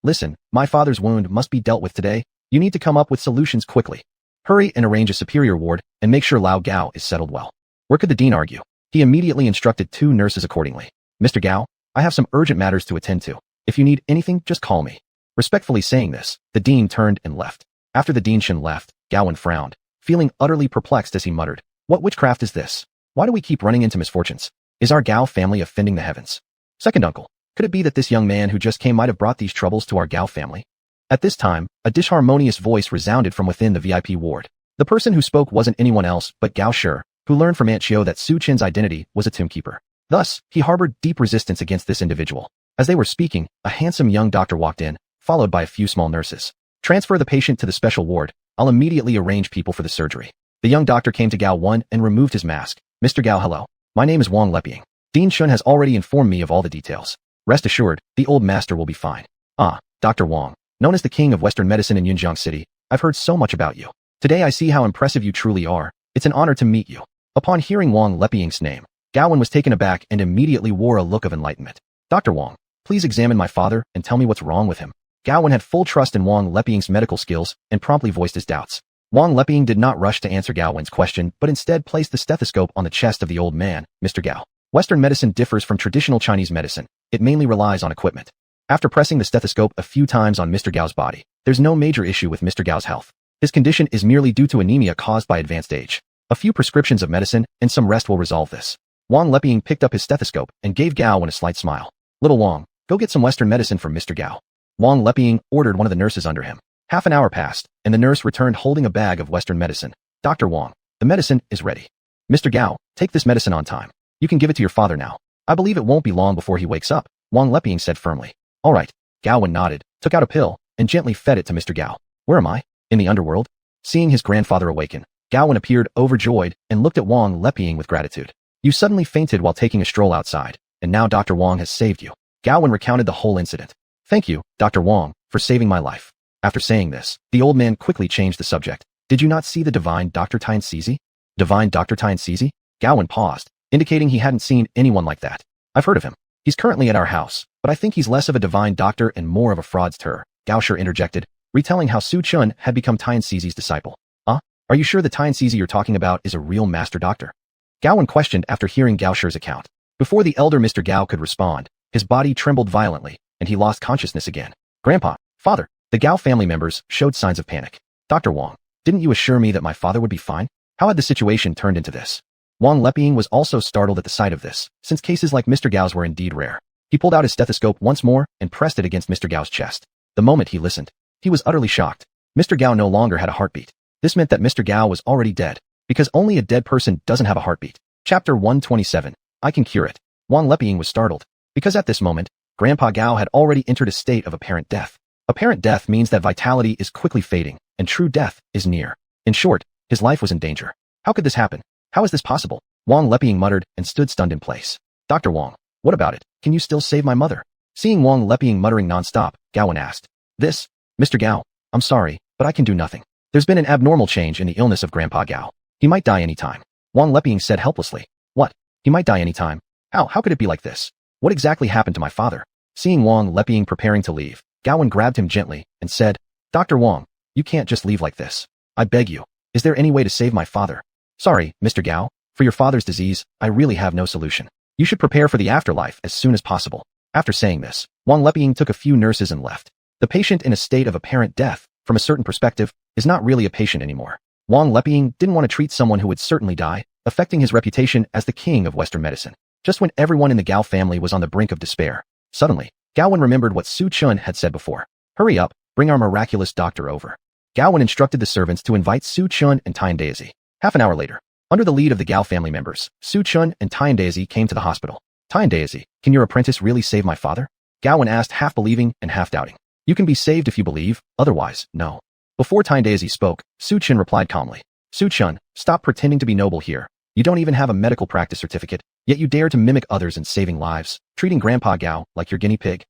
listen, my father's wound must be dealt with today. You need to come up with solutions quickly. Hurry and arrange a superior ward and make sure Lao Gao is settled well. Where could the dean argue? He immediately instructed 2 nurses accordingly. Mr. Gao, I have some urgent matters to attend to. If you need anything, just call me. Respectfully saying this, the dean turned and left. After the Dean Shen left, Gao frowned, feeling utterly perplexed as he muttered, what witchcraft is this? Why do we keep running into misfortunes? Is our Gao family offending the heavens? Second uncle, could it be that this young man who just came might have brought these troubles to our Gao family? At this time, a disharmonious voice resounded from within the VIP ward. The person who spoke wasn't anyone else but Gao Shi, who learned from Aunt Xiao that Su Chen's identity was a tombkeeper. Thus, he harbored deep resistance against this individual. As they were speaking, a handsome young doctor walked in, followed by a few small nurses. Transfer the patient to the special ward. I'll immediately arrange people for the surgery. The young doctor came to Gao and removed his mask. Mr. Gao, hello. My name is Wang Leping. Dean Shun has already informed me of all the details. Rest assured, the old master will be fine. Ah, Dr. Wang. Known as the king of Western medicine in Yunjiang City, I've heard so much about you. Today I see how impressive you truly are. It's an honor to meet you. Upon hearing Wang Leping's name, Gao was taken aback and immediately wore a look of enlightenment. Dr. Wang, please examine my father and tell me what's wrong with him. Gao had full trust in Wang Leping's medical skills and promptly voiced his doubts. Wang Leping did not rush to answer Gao's question, but instead placed the stethoscope on the chest of the old man. Mr. Gao. Western medicine differs from traditional Chinese medicine. It mainly relies on equipment. After pressing the stethoscope a few times on Mr. Gao's body, there's no major issue with Mr. Gao's health. His condition is merely due to anemia caused by advanced age. A few prescriptions of medicine and some rest will resolve this. Wang Leping picked up his stethoscope and gave Gao a slight smile. Little Wang, go get some Western medicine from Mr. Gao. Wang Leping ordered one of the nurses under him. Half an hour passed, and the nurse returned holding a bag of Western medicine. Dr. Wang, the medicine is ready. Mr. Gao, take this medicine on time. You can give it to your father now. I believe it won't be long before he wakes up, Wang Leping said firmly. All right. Gao nodded, took out a pill, and gently fed it to Mr. Gao. Where am I? In the underworld? Seeing his grandfather awaken, Gao appeared overjoyed and looked at Wang Leping with gratitude. You suddenly fainted while taking a stroll outside, and now Dr. Wang has saved you. Gao recounted the whole incident. Thank you, Dr. Wang, for saving my life. After saying this, the old man quickly changed the subject. Did you not see the divine Dr. Tianxizi? Divine Dr. Tianxizi? Gao paused, indicating he hadn't seen anyone like that. I've heard of him. He's currently at our house, but I think he's less of a divine doctor and more of a fraudster, Gao Shi interjected, retelling how Su Chun had become Tianxizi's disciple. Are you sure the Tianxizi you're talking about is a real master doctor? Gao questioned after hearing Gao Shi's account. Before the elder Mr. Gao could respond, his body trembled violently, and he lost consciousness again. Grandpa, father, the Gao family members showed signs of panic. Dr. Wang, didn't you assure me that my father would be fine? How had the situation turned into this? Wang Leping was also startled at the sight of this, since cases like Mr. Gao's were indeed rare. He pulled out his stethoscope once more and pressed it against Mr. Gao's chest. The moment he listened, he was utterly shocked. Mr. Gao no longer had a heartbeat. This meant that Mr. Gao was already dead, because only a dead person doesn't have a heartbeat. Chapter 127. I can cure it. Wang Leping was startled, because at this moment, Grandpa Gao had already entered a state of apparent death. Apparent death means that vitality is quickly fading, and true death is near. In short, his life was in danger. How could this happen? How is this possible? Wang Leping muttered and stood stunned in place. Dr. Wang, what about it? Can you still save my mother? Seeing Wang Leping muttering non-stop, Gaoan asked. Mr. Gao, I'm sorry, but I can do nothing. There's been an abnormal change in the illness of Grandpa Gao. He might die any time. Wang Leping said helplessly. What? He might die any time? How could it be like this? What exactly happened to my father? Seeing Wang Leping preparing to leave, Gaoan grabbed him gently and said, Dr. Wang, you can't just leave like this. I beg you. Is there any way to save my father? Sorry, Mr. Gao. For your father's disease, I really have no solution. You should prepare for the afterlife as soon as possible. After saying this, Wang Leping took a few nurses and left. The patient in a state of apparent death, from a certain perspective, is not really a patient anymore. Wang Leping didn't want to treat someone who would certainly die, affecting his reputation as the king of Western medicine. Just when everyone in the Gao family was on the brink of despair, suddenly, Gaoan remembered what Su Chun had said before. Hurry up, bring our miraculous doctor over. Gaoan instructed the servants to invite Su Chun and Tyne Daisy. Half an hour later, under the lead of the Gao family members, Su Chun and Tyne Daisy came to the hospital. Tyne Daisy, can your apprentice really save my father? Gaoan asked, half believing and half doubting. You can be saved if you believe, otherwise, no. Before Tyne Daisy spoke, Su Chun replied calmly. Su Chun, stop pretending to be noble here. You don't even have a medical practice certificate, yet you dare to mimic others in saving lives, treating Grandpa Gao like your guinea pig.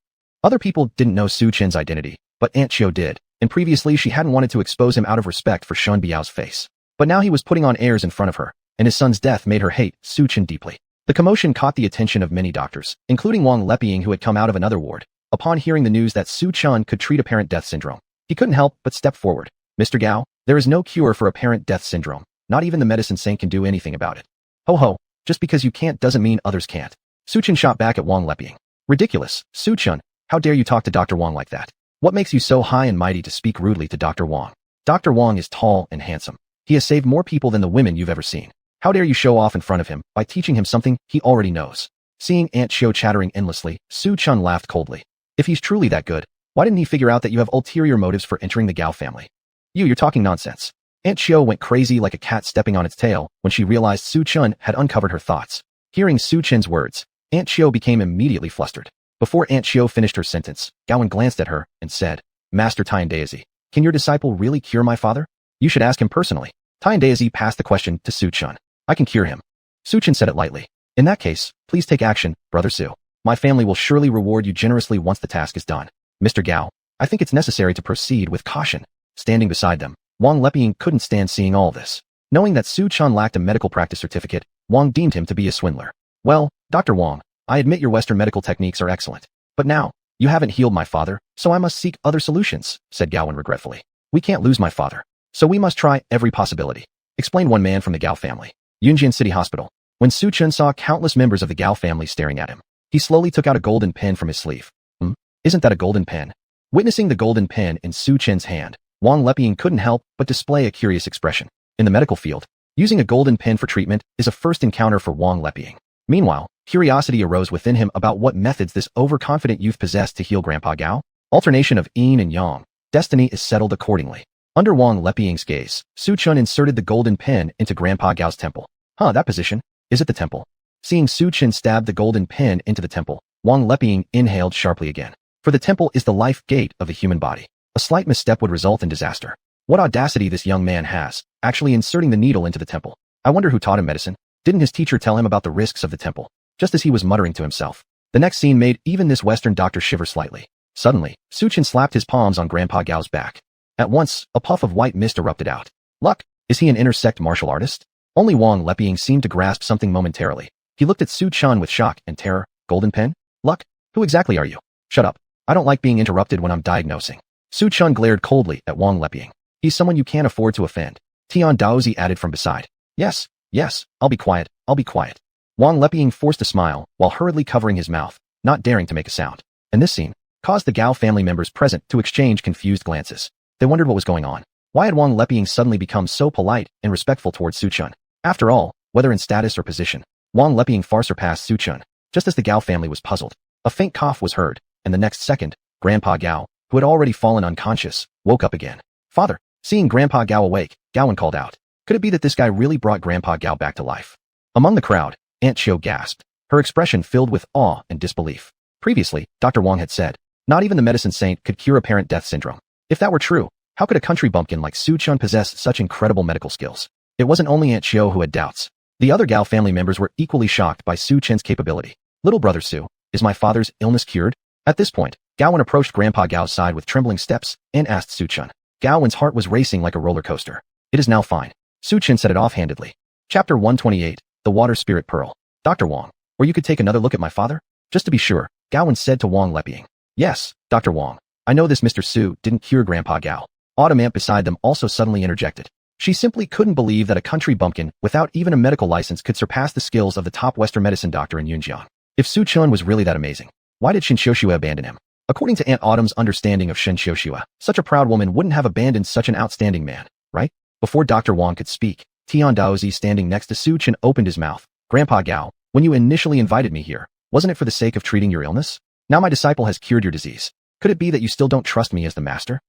Other people didn't know Su Chun's identity, but Aunt Chiu did, and previously she hadn't wanted to expose him out of respect for Shen Biao's face. But now he was putting on airs in front of her, and his son's death made her hate Su Chun deeply. The commotion caught the attention of many doctors, including Wang Leping, who had come out of another ward. Upon hearing the news that Su Chun could treat apparent death syndrome, he couldn't help but step forward. Mr. Gao, there is no cure for apparent death syndrome. Not even the medicine saint can do anything about it. Ho ho, just because you can't doesn't mean others can't. Su Chun shot back at Wang Leping. Ridiculous, Su Chun, how dare you talk to Dr. Wang like that? What makes you so high and mighty to speak rudely to Dr. Wang? Dr. Wang is tall and handsome. He has saved more people than the women you've ever seen. How dare you show off in front of him by teaching him something he already knows? Seeing Aunt Chiu chattering endlessly, Su Chun laughed coldly. If he's truly that good, why didn't he figure out that you have ulterior motives for entering the Gao family? You're talking nonsense. Aunt Chiu went crazy like a cat stepping on its tail when she realized Su Chun had uncovered her thoughts. Hearing Su Chun's words, Aunt Chiu became immediately flustered. Before Aunt Chiu finished her sentence, Gaoan glanced at her and said, Master Tyne Daisy, can your disciple really cure my father? You should ask him personally. Tyne Daisy passed the question to Su Chun. I can cure him. Su Chun said it lightly. In that case, please take action, Brother Su. My family will surely reward you generously once the task is done. Mr. Gao, I think it's necessary to proceed with caution. Standing beside them, Wang Leping couldn't stand seeing all this. Knowing that Su Chun lacked a medical practice certificate, Wang deemed him to be a swindler. Well, Dr. Wang, I admit your Western medical techniques are excellent. But now, you haven't healed my father, so I must seek other solutions, said Gaoan regretfully. We can't lose my father, so we must try every possibility, explained one man from the Gao family. Yunjian City Hospital. When Su Chun saw countless members of the Gao family staring at him, he slowly took out a golden pen from his sleeve. Isn't that a golden pen? Witnessing the golden pen in Su Chun's hand, Wang Leping couldn't help but display a curious expression. In the medical field, using a golden pen for treatment is a first encounter for Wang Leping. Meanwhile, curiosity arose within him about what methods this overconfident youth possessed to heal Grandpa Gao. Alternation of yin and yang. Destiny is settled accordingly. Under Wang Leping's gaze, Su Chun inserted the golden pen into Grandpa Gao's temple. That position. Is it the temple? Seeing Su Chun stab the golden pen into the temple, Wang Leping inhaled sharply again. For the temple is the life gate of the human body. A slight misstep would result in disaster. What audacity this young man has, actually inserting the needle into the temple. I wonder who taught him medicine. Didn't his teacher tell him about the risks of the temple? Just as he was muttering to himself. The next scene made even this Western doctor shiver slightly. Suddenly, Su Chun slapped his palms on Grandpa Gao's back. At once, a puff of white mist erupted out. Luck, is he an intersect martial artist? Only Wang Leping seemed to grasp something momentarily. He looked at Su Chun with shock and terror. Golden pen? Luck? Who exactly are you? Shut up. I don't like being interrupted when I'm diagnosing. Su Chun glared coldly at Wang Leping. He's someone you can't afford to offend. Tian Daozi added from beside. Yes, I'll be quiet. Wang Leping forced a smile while hurriedly covering his mouth, not daring to make a sound. And this scene caused the Gao family members present to exchange confused glances. They wondered what was going on. Why had Wang Leping suddenly become so polite and respectful towards Su Chun? After all, whether in status or position, Wang Leping far surpassed Su Chun. Just as the Gao family was puzzled, a faint cough was heard, and the next second, Grandpa Gao, who had already fallen unconscious, woke up again. Father, Seeing Grandpa Gao awake, Gaowen called out. Could it be that this guy really brought Grandpa Gao back to life? Among the crowd, Aunt Xiao gasped, her expression filled with awe and disbelief. Previously, Dr. Wang had said, not even the medicine saint could cure apparent death syndrome. If that were true, how could a country bumpkin like Su Chun possess such incredible medical skills? It wasn't only Aunt Xiao who had doubts. The other Gao family members were equally shocked by Su Chen's capability. Little brother Su, is my father's illness cured? At this point, Gaowen approached Grandpa Gao's side with trembling steps and asked Su Chun. Gaowen's heart was racing like a roller coaster. It is now fine. Su Chen said it offhandedly. Chapter 128, The Water Spirit Pearl. Dr. Wang, or you could take another look at my father? Just to be sure, Gaowen said to Wang Leping. Yes, Dr. Wang. I know this Mr. Su didn't cure Grandpa Gao. Autumn Aunt beside them also suddenly interjected. She simply couldn't believe that a country bumpkin without even a medical license could surpass the skills of the top Western medicine doctor in Yunjiang. If Su Chun was really that amazing, why did Shen Xiuxue abandon him? According to Aunt Autumn's understanding of Shen Xiuxue, such a proud woman wouldn't have abandoned such an outstanding man, right? Before Dr. Wang could speak, Tian Daozi standing next to Su Chen opened his mouth. Grandpa Gao, when you initially invited me here, wasn't it for the sake of treating your illness? Now my disciple has cured your disease. Could it be that you still don't trust me as the master?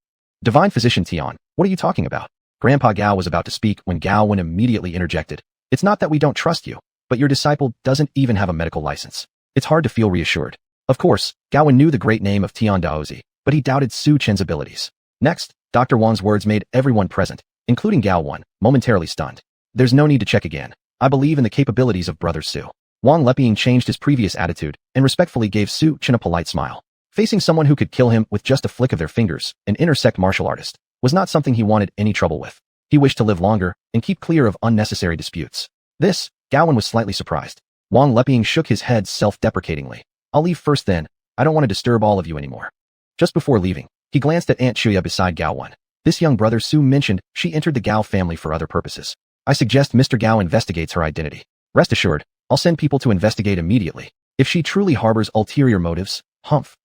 Divine Physician Tian, what are you talking about? Grandpa Gao was about to speak when Gaowen immediately interjected. It's not that we don't trust you, but your disciple doesn't even have a medical license. It's hard to feel reassured. Of course, Gaowen knew the great name of Tian Daozi, but he doubted Su Chen's abilities. Next, Dr. Wang's words made everyone present, including Gaowen, momentarily stunned. There's no need to check again. I believe in the capabilities of Brother Su. Wang Leping changed his previous attitude and respectfully gave Su Chen a polite smile. Facing someone who could kill him with just a flick of their fingers, an intersect martial artist, was not something he wanted any trouble with. He wished to live longer and keep clear of unnecessary disputes. This, Gaowen was slightly surprised. Wang Leping shook his head self-deprecatingly. I'll leave first then. I don't want to disturb all of you anymore. Just before leaving, he glanced at Aunt Xiuya beside Gaowen. This young brother Su mentioned she entered the Gao family for other purposes. I suggest Mr. Gao investigates her identity. Rest assured, I'll send people to investigate immediately. If she truly harbors ulterior motives, humph,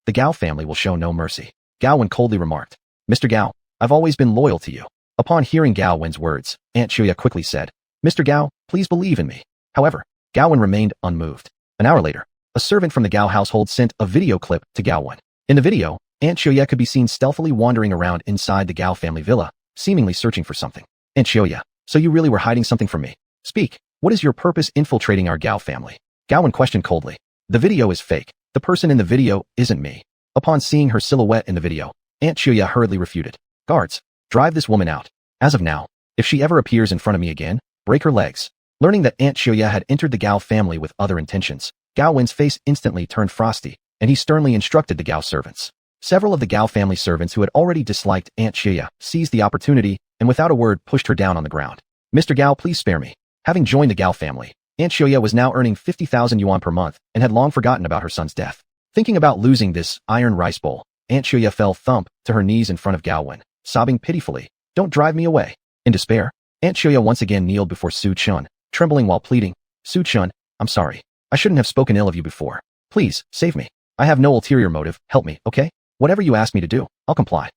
the Gao family will show no mercy. Gaowen coldly remarked. Mr. Gao, I've always been loyal to you. Upon hearing Gaowen's words, Aunt Xiuya quickly said, Mr. Gao, please believe in me. However, Gaowen remained unmoved. An hour later, a servant from the Gao household sent a video clip to Gaowen. In the video, Aunt Xiuya could be seen stealthily wandering around inside the Gao family villa, seemingly searching for something. Aunt Xiuya, so you really were hiding something from me? Speak, what is your purpose infiltrating our Gao family? Gaowen questioned coldly. The video is fake. The person in the video isn't me. Upon seeing her silhouette in the video, Aunt Xiuya hurriedly refuted. Guards, drive this woman out. As of now, if she ever appears in front of me again, break her legs. Learning that Aunt Xiuya had entered the Gao family with other intentions, Gaowen's face instantly turned frosty, and he sternly instructed the Gao servants. Several of the Gao family servants who had already disliked Aunt Xiuya seized the opportunity and without a word pushed her down on the ground. Mr. Gao, please spare me. Having joined the Gao family, Aunt Xiuya was now earning 50,000 yuan per month and had long forgotten about her son's death. Thinking about losing this iron rice bowl, Aunt Xiuya fell thump to her knees in front of Gaowen, sobbing pitifully. Don't drive me away. In despair, Aunt Xiuya once again kneeled before Su Chun, trembling while pleading. Su Chun, I'm sorry. I shouldn't have spoken ill of you before. Please, save me. I have no ulterior motive. Help me, okay? Whatever you ask me to do, I'll comply.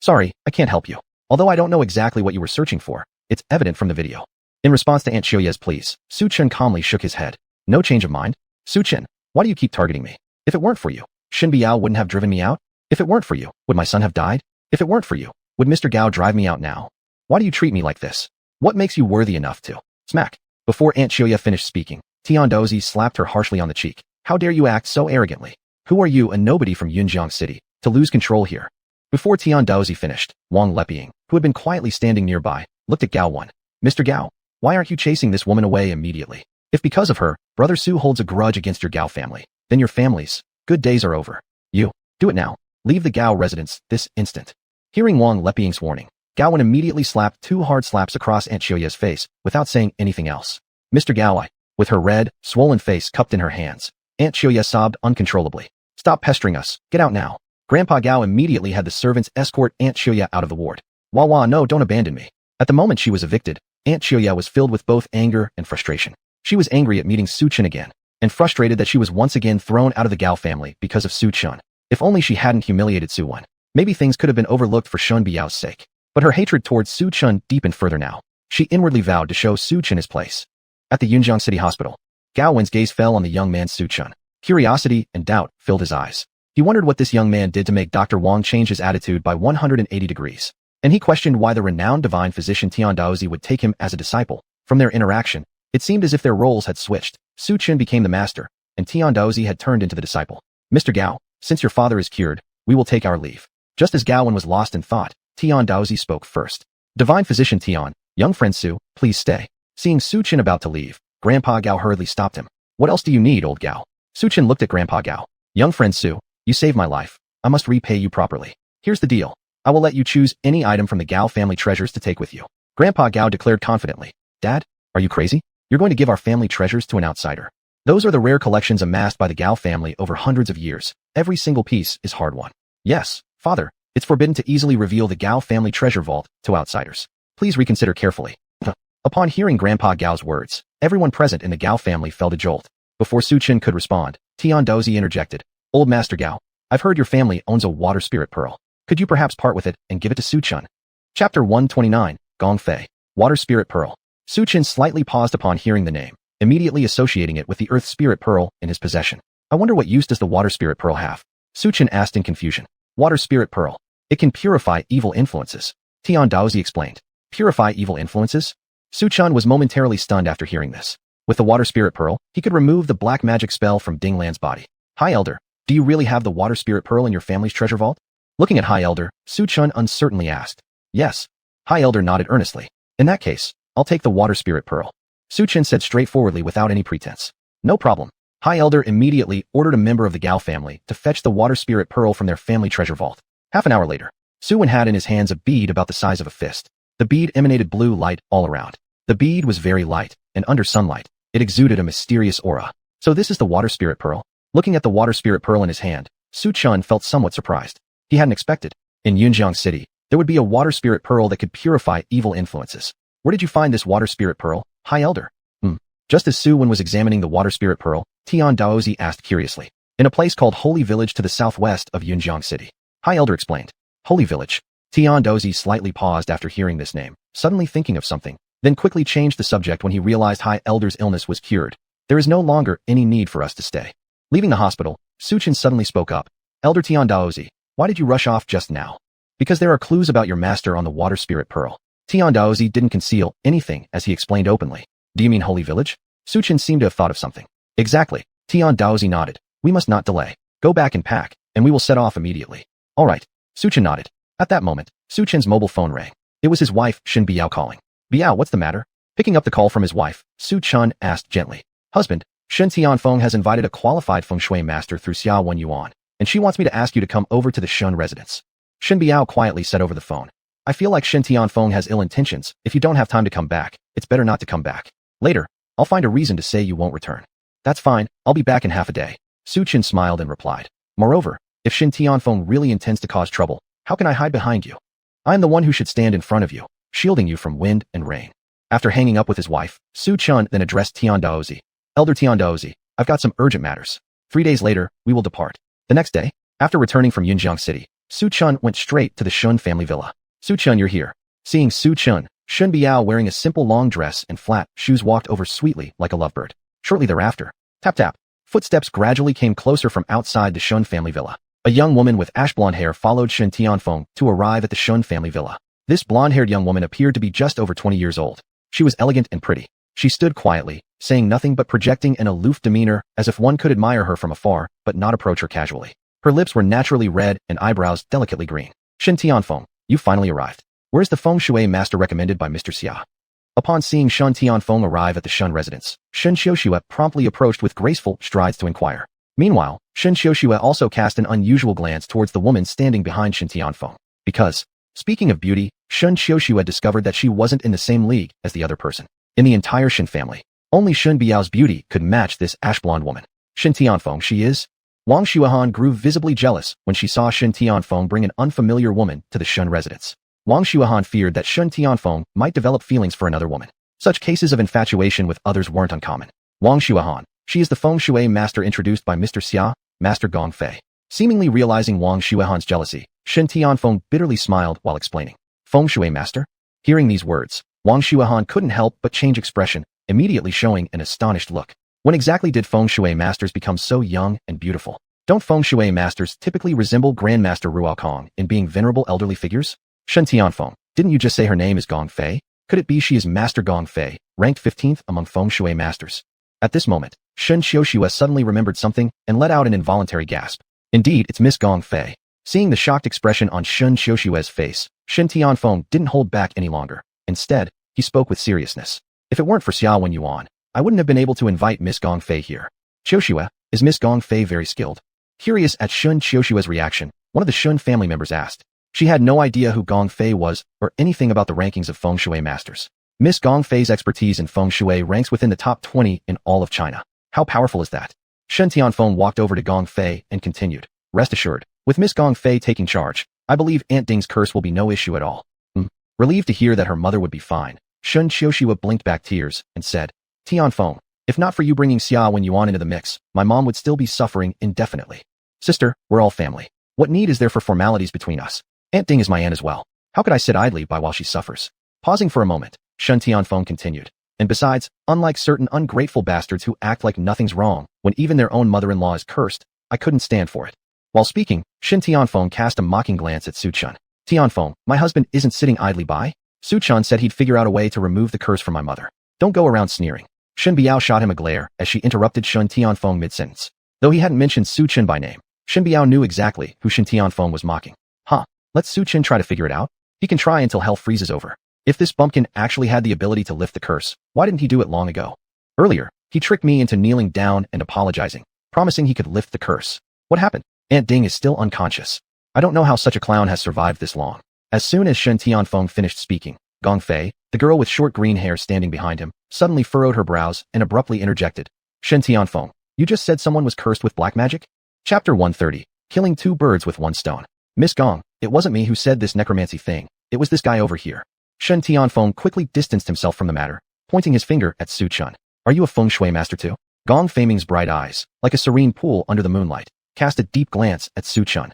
Sorry, I can't help you. Although I don't know exactly what you were searching for, it's evident from the video. In response to Aunt Xiuya's pleas, Su Chun calmly shook his head. No change of mind? Su Chun, why do you keep targeting me? If it weren't for you, Shen Biao wouldn't have driven me out? If it weren't for you, would my son have died? If it weren't for you, would Mr. Gao drive me out now? Why do you treat me like this? What makes you worthy enough to? Smack. Before Aunt Xiuya finished speaking, Tian Dozi slapped her harshly on the cheek. How dare you act so arrogantly? Who are you, a nobody from Yunjiang City, to lose control here? Before Tian Dozi finished, Wang Leping, who had been quietly standing nearby, looked at Gaowen. Mr. Gao, why aren't you chasing this woman away immediately? If because of her, Brother Su holds a grudge against your Gao family, then your family's good days are over. You, do it now. Leave the Gao residence this instant. Hearing Wang Leping's warning, Gaowen immediately slapped 2 hard slaps across Aunt Xiuya's face without saying anything else. Mr. Gao, with her red, swollen face cupped in her hands, Aunt Xiuya sobbed uncontrollably. Stop pestering us. Get out now. Grandpa Gao immediately had the servants escort Aunt Xiuya out of the ward. Wah, no, don't abandon me. At the moment she was evicted, Aunt Xiuya was filled with both anger and frustration. She was angry at meeting Su Chun again, and frustrated that she was once again thrown out of the Gao family because of Su Chun. If only she hadn't humiliated Su Wen, maybe things could have been overlooked for Shen Biao's sake. But her hatred towards Su Chun deepened further now. She inwardly vowed to show Su Chun his place. At the Yunjiang City Hospital, Gao Wen's gaze fell on the young man Su Chun. Curiosity and doubt filled his eyes. He wondered what this young man did to make Dr. Wang change his attitude by 180 degrees. and he questioned why the renowned divine physician Tian Daozi would take him as a disciple. From their interaction, it seemed as if their roles had switched. Su Chen became the master, and Tian Daozi had turned into the disciple. Mr. Gao, since your father is cured, we will take our leave. Just as Gaowen was lost in thought, Tian Daozi spoke first. Divine physician Tian, young friend Su, please stay. Seeing Su Chen about to leave, Grandpa Gao hurriedly stopped him. What else do you need, old Gao? Su Chen looked at Grandpa Gao. Young friend Su, you saved my life. I must repay you properly. Here's the deal. I will let you choose any item from the Gao family treasures to take with you. Grandpa Gao declared confidently. Dad, are you crazy? You're going to give our family treasures to an outsider. Those are the rare collections amassed by the Gao family over hundreds of years. Every single piece is hard-won. Yes, father, it's forbidden to easily reveal the Gao family treasure vault to outsiders. Please reconsider carefully. Upon hearing Grandpa Gao's words, everyone present in the Gao family felt a jolt. Before Su Chen could respond, Tian Daozi interjected. Old Master Gao, I've heard your family owns a water spirit pearl. Could you perhaps part with it and give it to Su Chen? Chapter 129, Gong Fei, Water Spirit Pearl. Su Chen slightly paused upon hearing the name, immediately associating it with the Earth Spirit Pearl in his possession. I wonder what use does the Water Spirit Pearl have? Su Chen asked in confusion. Water Spirit Pearl. It can purify evil influences. Tian Daozi explained. Purify evil influences? Su Chen was momentarily stunned after hearing this. With the Water Spirit Pearl, he could remove the black magic spell from Ding Lan's body. High Elder, do you really have the Water Spirit Pearl in your family's treasure vault? Looking at High Elder, Su Chen uncertainly asked. Yes. High Elder nodded earnestly. In that case, I'll take the Water Spirit Pearl. Su Chen said straightforwardly without any pretense. No problem. High Elder immediately ordered a member of the Gao family to fetch the Water Spirit Pearl from their family treasure vault. Half an hour later, Xuanhuan had in his hands a bead about the size of a fist. The bead emanated blue light all around. The bead was very light, and under sunlight, it exuded a mysterious aura. So this is the Water Spirit Pearl? Looking at the Water Spirit Pearl in his hand, Su Chen felt somewhat surprised. He hadn't expected. In Yunjiang City, there would be a Water Spirit Pearl that could purify evil influences. Where did you find this Water Spirit Pearl, High Elder? Just as Xuanhuan was examining the Water Spirit Pearl, Tian Daozi asked curiously. In a place called Holy Village to the southwest of Yunjiang City. High Elder explained. Holy Village. Tian Daozi slightly paused after hearing this name, suddenly thinking of something, then quickly changed the subject when he realized High Elder's illness was cured. There is no longer any need for us to stay. Leaving the hospital, Su Chen suddenly spoke up. Elder Tian Daozi, why did you rush off just now? Because there are clues about your master on the Water Spirit Pearl. Tian Daozi didn't conceal anything as he explained openly. Do you mean Holy Village? Su Chen seemed to have thought of something. Exactly. Tian Daozi nodded. We must not delay. Go back and pack, and we will set off immediately. All right. Su Chen nodded. At that moment, Su Chen's mobile phone rang. It was his wife, Shen Biao, calling. Biao, what's the matter? Picking up the call from his wife, Su Chen asked gently. Husband, Shen Tianfeng has invited a qualified feng shui master through xuanhuan, and she wants me to ask you to come over to the Shen residence. Shen Biao quietly said over the phone. I feel like Shen Tianfeng has ill intentions. If you don't have time to come back, it's better not to come back. Later, I'll find a reason to say you won't return. That's fine, I'll be back in half a day. Su Chen smiled and replied. Moreover, if Shen Tianfeng really intends to cause trouble, how can I hide behind you? I am the one who should stand in front of you, shielding you from wind and rain. After hanging up with his wife, Su Chen then addressed Tian Daozi. Elder Tian Daozi, I've got some urgent matters. 3 days later, we will depart. The next day, after returning from Yunjiang City, Su Chen went straight to the Shen family villa. Su Chen, you're here. Seeing Su Chen, Shen Biao wearing a simple long dress and flat shoes walked over sweetly like a lovebird. Shortly thereafter, tap tap, footsteps gradually came closer from outside the Shen family villa. A young woman with ash blonde hair followed Shen Tianfeng to arrive at the Shen family villa. This blonde-haired young woman appeared to be just over 20 years old. She was elegant and pretty. She stood quietly, saying nothing but projecting an aloof demeanor as if one could admire her from afar but not approach her casually. Her lips were naturally red and eyebrows delicately green. Shen Tianfeng, you finally arrived. Where's the feng shui master recommended by Mr. Xia? Upon seeing Shen Tianfeng arrive at the Shen residence, Shen Xiuxue promptly approached with graceful strides to inquire. Meanwhile, Shen Xiuxue also cast an unusual glance towards the woman standing behind Shen Tianfeng. Because, speaking of beauty, Shen Xiuxue discovered that she wasn't in the same league as the other person. In the entire Shen family, only Shen Biao's beauty could match this ash blonde woman. Shen Tianfeng, she is? Wang Xuanhuan grew visibly jealous when she saw Shen Tianfeng bring an unfamiliar woman to the Shen residence. Wang Xuanhuan feared that Shen Tianfeng might develop feelings for another woman. Such cases of infatuation with others weren't uncommon. Wang Xuanhuan, she is the feng shui master introduced by Mr. Xia, Master Gong Fei. Seemingly realizing Wang Xuanhuan's jealousy, Shen Tianfeng bitterly smiled while explaining. Feng shui master? Hearing these words, Wang Xuanhuan couldn't help but change expression, immediately showing an astonished look. When exactly did feng shui masters become so young and beautiful? Don't feng shui masters typically resemble Grandmaster Ruao Kong in being venerable elderly figures? Shen Tianfeng, didn't you just say her name is Gong Fei? Could it be she is Master Gong Fei, ranked 15th among feng shui masters? At this moment, Shen Xiuxue suddenly remembered something and let out an involuntary gasp. Indeed, it's Miss Gong Fei. Seeing the shocked expression on Shen Xiuxue's face, Shen Tianfeng didn't hold back any longer. Instead, he spoke with seriousness. If it weren't for xuanhuan, I wouldn't have been able to invite Miss Gong Fei here. Xiuxue, is Miss Gong Fei very skilled? Curious at Shen Xiuxue's reaction, one of the Shen family members asked. She had no idea who Gong Fei was or anything about the rankings of feng shui masters. Miss Gong Fei's expertise in feng shui ranks within the top 20 in all of China. How powerful is that? Shen Tianfeng walked over to Gong Fei and continued. Rest assured, with Miss Gong Fei taking charge, I believe Aunt Ding's curse will be no issue at all. Relieved to hear that her mother would be fine, Shen Xiuxue blinked back tears and said, Tianfeng, if not for you bringing xuanhuan into the mix, my mom would still be suffering indefinitely. Sister, we're all family. What need is there for formalities between us? Aunt Ding is my aunt as well. How could I sit idly by while she suffers? Pausing for a moment, Shen Tianfeng continued. And besides, unlike certain ungrateful bastards who act like nothing's wrong when even their own mother-in-law is cursed, I couldn't stand for it. While speaking, Shen Tianfeng cast a mocking glance at Su Chun. Tianfeng, my husband isn't sitting idly by. Su Chun said he'd figure out a way to remove the curse from my mother. Don't go around sneering. Shen Biao shot him a glare as she interrupted Shen Tianfeng mid-sentence. Though he hadn't mentioned Su Chun by name, Shen Biao knew exactly who Shen Tianfeng was mocking. Let Su Chun try to figure it out. He can try until hell freezes over. If this bumpkin actually had the ability to lift the curse, why didn't he do it long ago? Earlier, he tricked me into kneeling down and apologizing, promising he could lift the curse. What happened? Aunt Ding is still unconscious. I don't know how such a clown has survived this long. As soon as Shen Tianfeng finished speaking, Gong Fei, the girl with short green hair standing behind him, suddenly furrowed her brows and abruptly interjected. Shen Tianfeng, you just said someone was cursed with black magic? Chapter 130, Killing Two Birds with One Stone. Miss Gong, it wasn't me who said this necromancy thing. It was this guy over here. Shen Tianfeng quickly distanced himself from the matter, pointing his finger at Su Chun. Are you a feng shui master too? Gong Feiming's bright eyes, like a serene pool under the moonlight, cast a deep glance at Su Chun.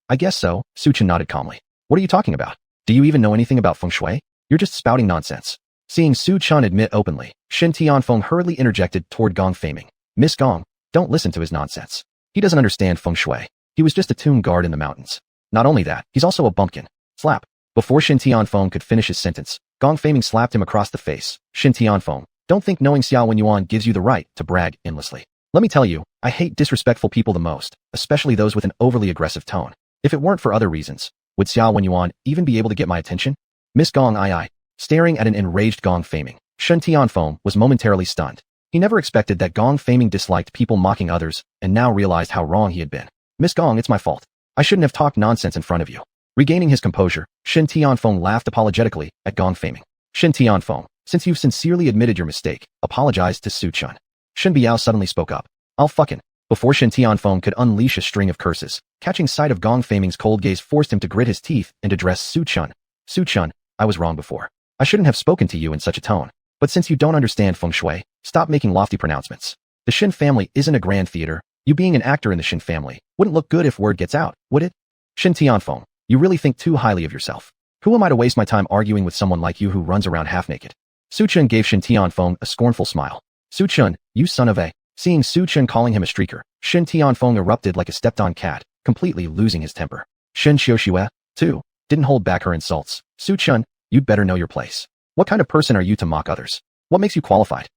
I guess so, Su Chun nodded calmly. What are you talking about? Do you even know anything about feng shui? You're just spouting nonsense. Seeing Su Chun admit openly, Shen Tianfeng hurriedly interjected toward Gong Feiming. Miss Gong, don't listen to his nonsense. He doesn't understand feng shui. He was just a tomb guard in the mountains. Not only that, he's also a bumpkin. Slap. Before Shen Tianfeng could finish his sentence, Gong Feiming slapped him across the face. Shen Tianfeng, don't think knowing xuanhuan gives you the right to brag endlessly. Let me tell you, I hate disrespectful people the most, especially those with an overly aggressive tone. If it weren't for other reasons, would xuanhuan even be able to get my attention? Miss Gong staring at an enraged Gong Feiming, Shen Tianfeng was momentarily stunned. He never expected that Gong Feiming disliked people mocking others, and now realized how wrong he had been. Miss Gong, it's my fault. I shouldn't have talked nonsense in front of you. Regaining his composure, Shen Tianfeng laughed apologetically at Gong Feiming. Shen Tianfeng, since you've sincerely admitted your mistake, apologize to Su Chun. Shen Biao suddenly spoke up. I'll fucking. Before Shen Tianfeng could unleash a string of curses, catching sight of Gong Feiming's cold gaze forced him to grit his teeth and address Su Chun. Su Chun, I was wrong before. I shouldn't have spoken to you in such a tone. But since you don't understand feng shui, stop making lofty pronouncements. The Shen family isn't a grand theater. You being an actor in the Shen family wouldn't look good if word gets out, would it? Shen Tianfeng, you really think too highly of yourself. Who am I to waste my time arguing with someone like you who runs around half-naked? Su Chun gave Shen Tianfeng a scornful smile. Su Chun, you son of a. Seeing Su Chun calling him a streaker, Shen Tianfeng erupted like a stepped-on cat, completely losing his temper. Shen Xiuxue, too, didn't hold back her insults. Su Chun, you'd better know your place. What kind of person are you to mock others? What makes you qualified?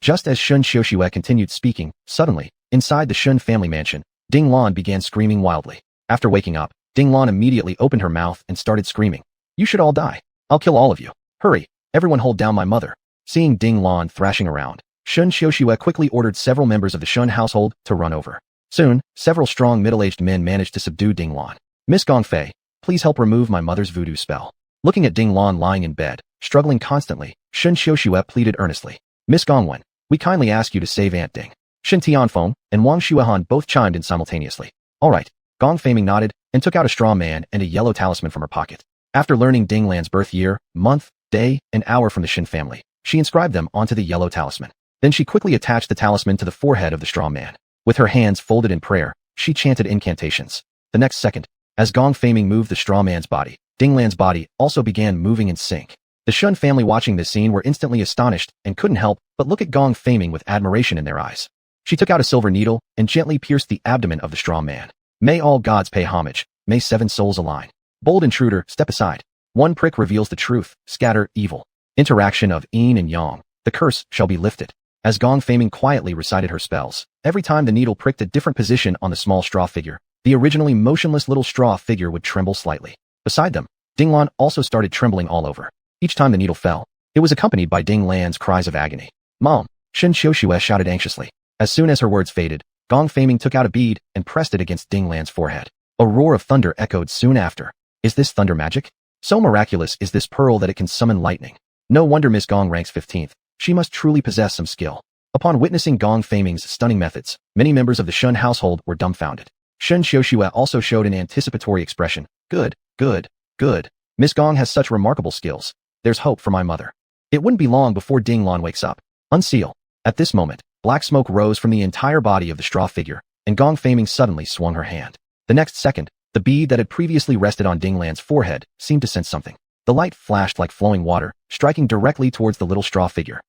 Just as Shen Xiuxue continued speaking, suddenly, inside the Shen family mansion, Ding Lan began screaming wildly. After waking up, Ding Lan immediately opened her mouth and started screaming. You should all die. I'll kill all of you. Hurry, everyone hold down my mother. Seeing Ding Lan thrashing around, Shen Xiuxue quickly ordered several members of the Shen household to run over. Soon, several strong middle-aged men managed to subdue Ding Lan. Miss Gong Fei, please help remove my mother's voodoo spell. Looking at Ding Lan lying in bed, struggling constantly, Shen Xiuxue pleaded earnestly. Miss Gongwen, we kindly ask you to save Aunt Ding. Shen Tianfeng and Wang Xuanhuan both chimed in simultaneously. All right. Gong Feiming nodded and took out a straw man and a yellow talisman from her pocket. After learning Ding Lan's birth year, month, day, and hour from the Shen family, she inscribed them onto the yellow talisman. Then she quickly attached the talisman to the forehead of the straw man. With her hands folded in prayer, she chanted incantations. The next second, as Gong Feiming moved the straw man's body, Ding Lan's body also began moving in sync. The Shen family watching this scene were instantly astonished and couldn't help but look at Gong Feiming with admiration in their eyes. She took out a silver needle and gently pierced the abdomen of the straw man. May all gods pay homage. May seven souls align. Bold intruder, step aside. One prick reveals the truth, scatter evil. Interaction of yin and yang. The curse shall be lifted. As Gong Feiming quietly recited her spells, every time the needle pricked a different position on the small straw figure, the originally motionless little straw figure would tremble slightly. Beside them, Ding Lan also started trembling all over. Each time the needle fell, it was accompanied by Ding Lan's cries of agony. Mom! Shen Xiuxue shouted anxiously. As soon as her words faded, Gong Feiming took out a bead and pressed it against Ding Lan's forehead. A roar of thunder echoed soon after. Is this thunder magic? So miraculous is this pearl that it can summon lightning. No wonder Miss Gong ranks 15th. She must truly possess some skill. Upon witnessing Gong Feiming's stunning methods, many members of the Shen household were dumbfounded. Shen Xiuxue also showed an anticipatory expression. Good, good, good. Miss Gong has such remarkable skills. There's hope for my mother. It wouldn't be long before Ding Lan wakes up. Unseal. At this moment, black smoke rose from the entire body of the straw figure, and Gong Feiming suddenly swung her hand. The next second, the bead that had previously rested on Ding Lan's forehead seemed to sense something. The light flashed like flowing water, striking directly towards the little straw figure.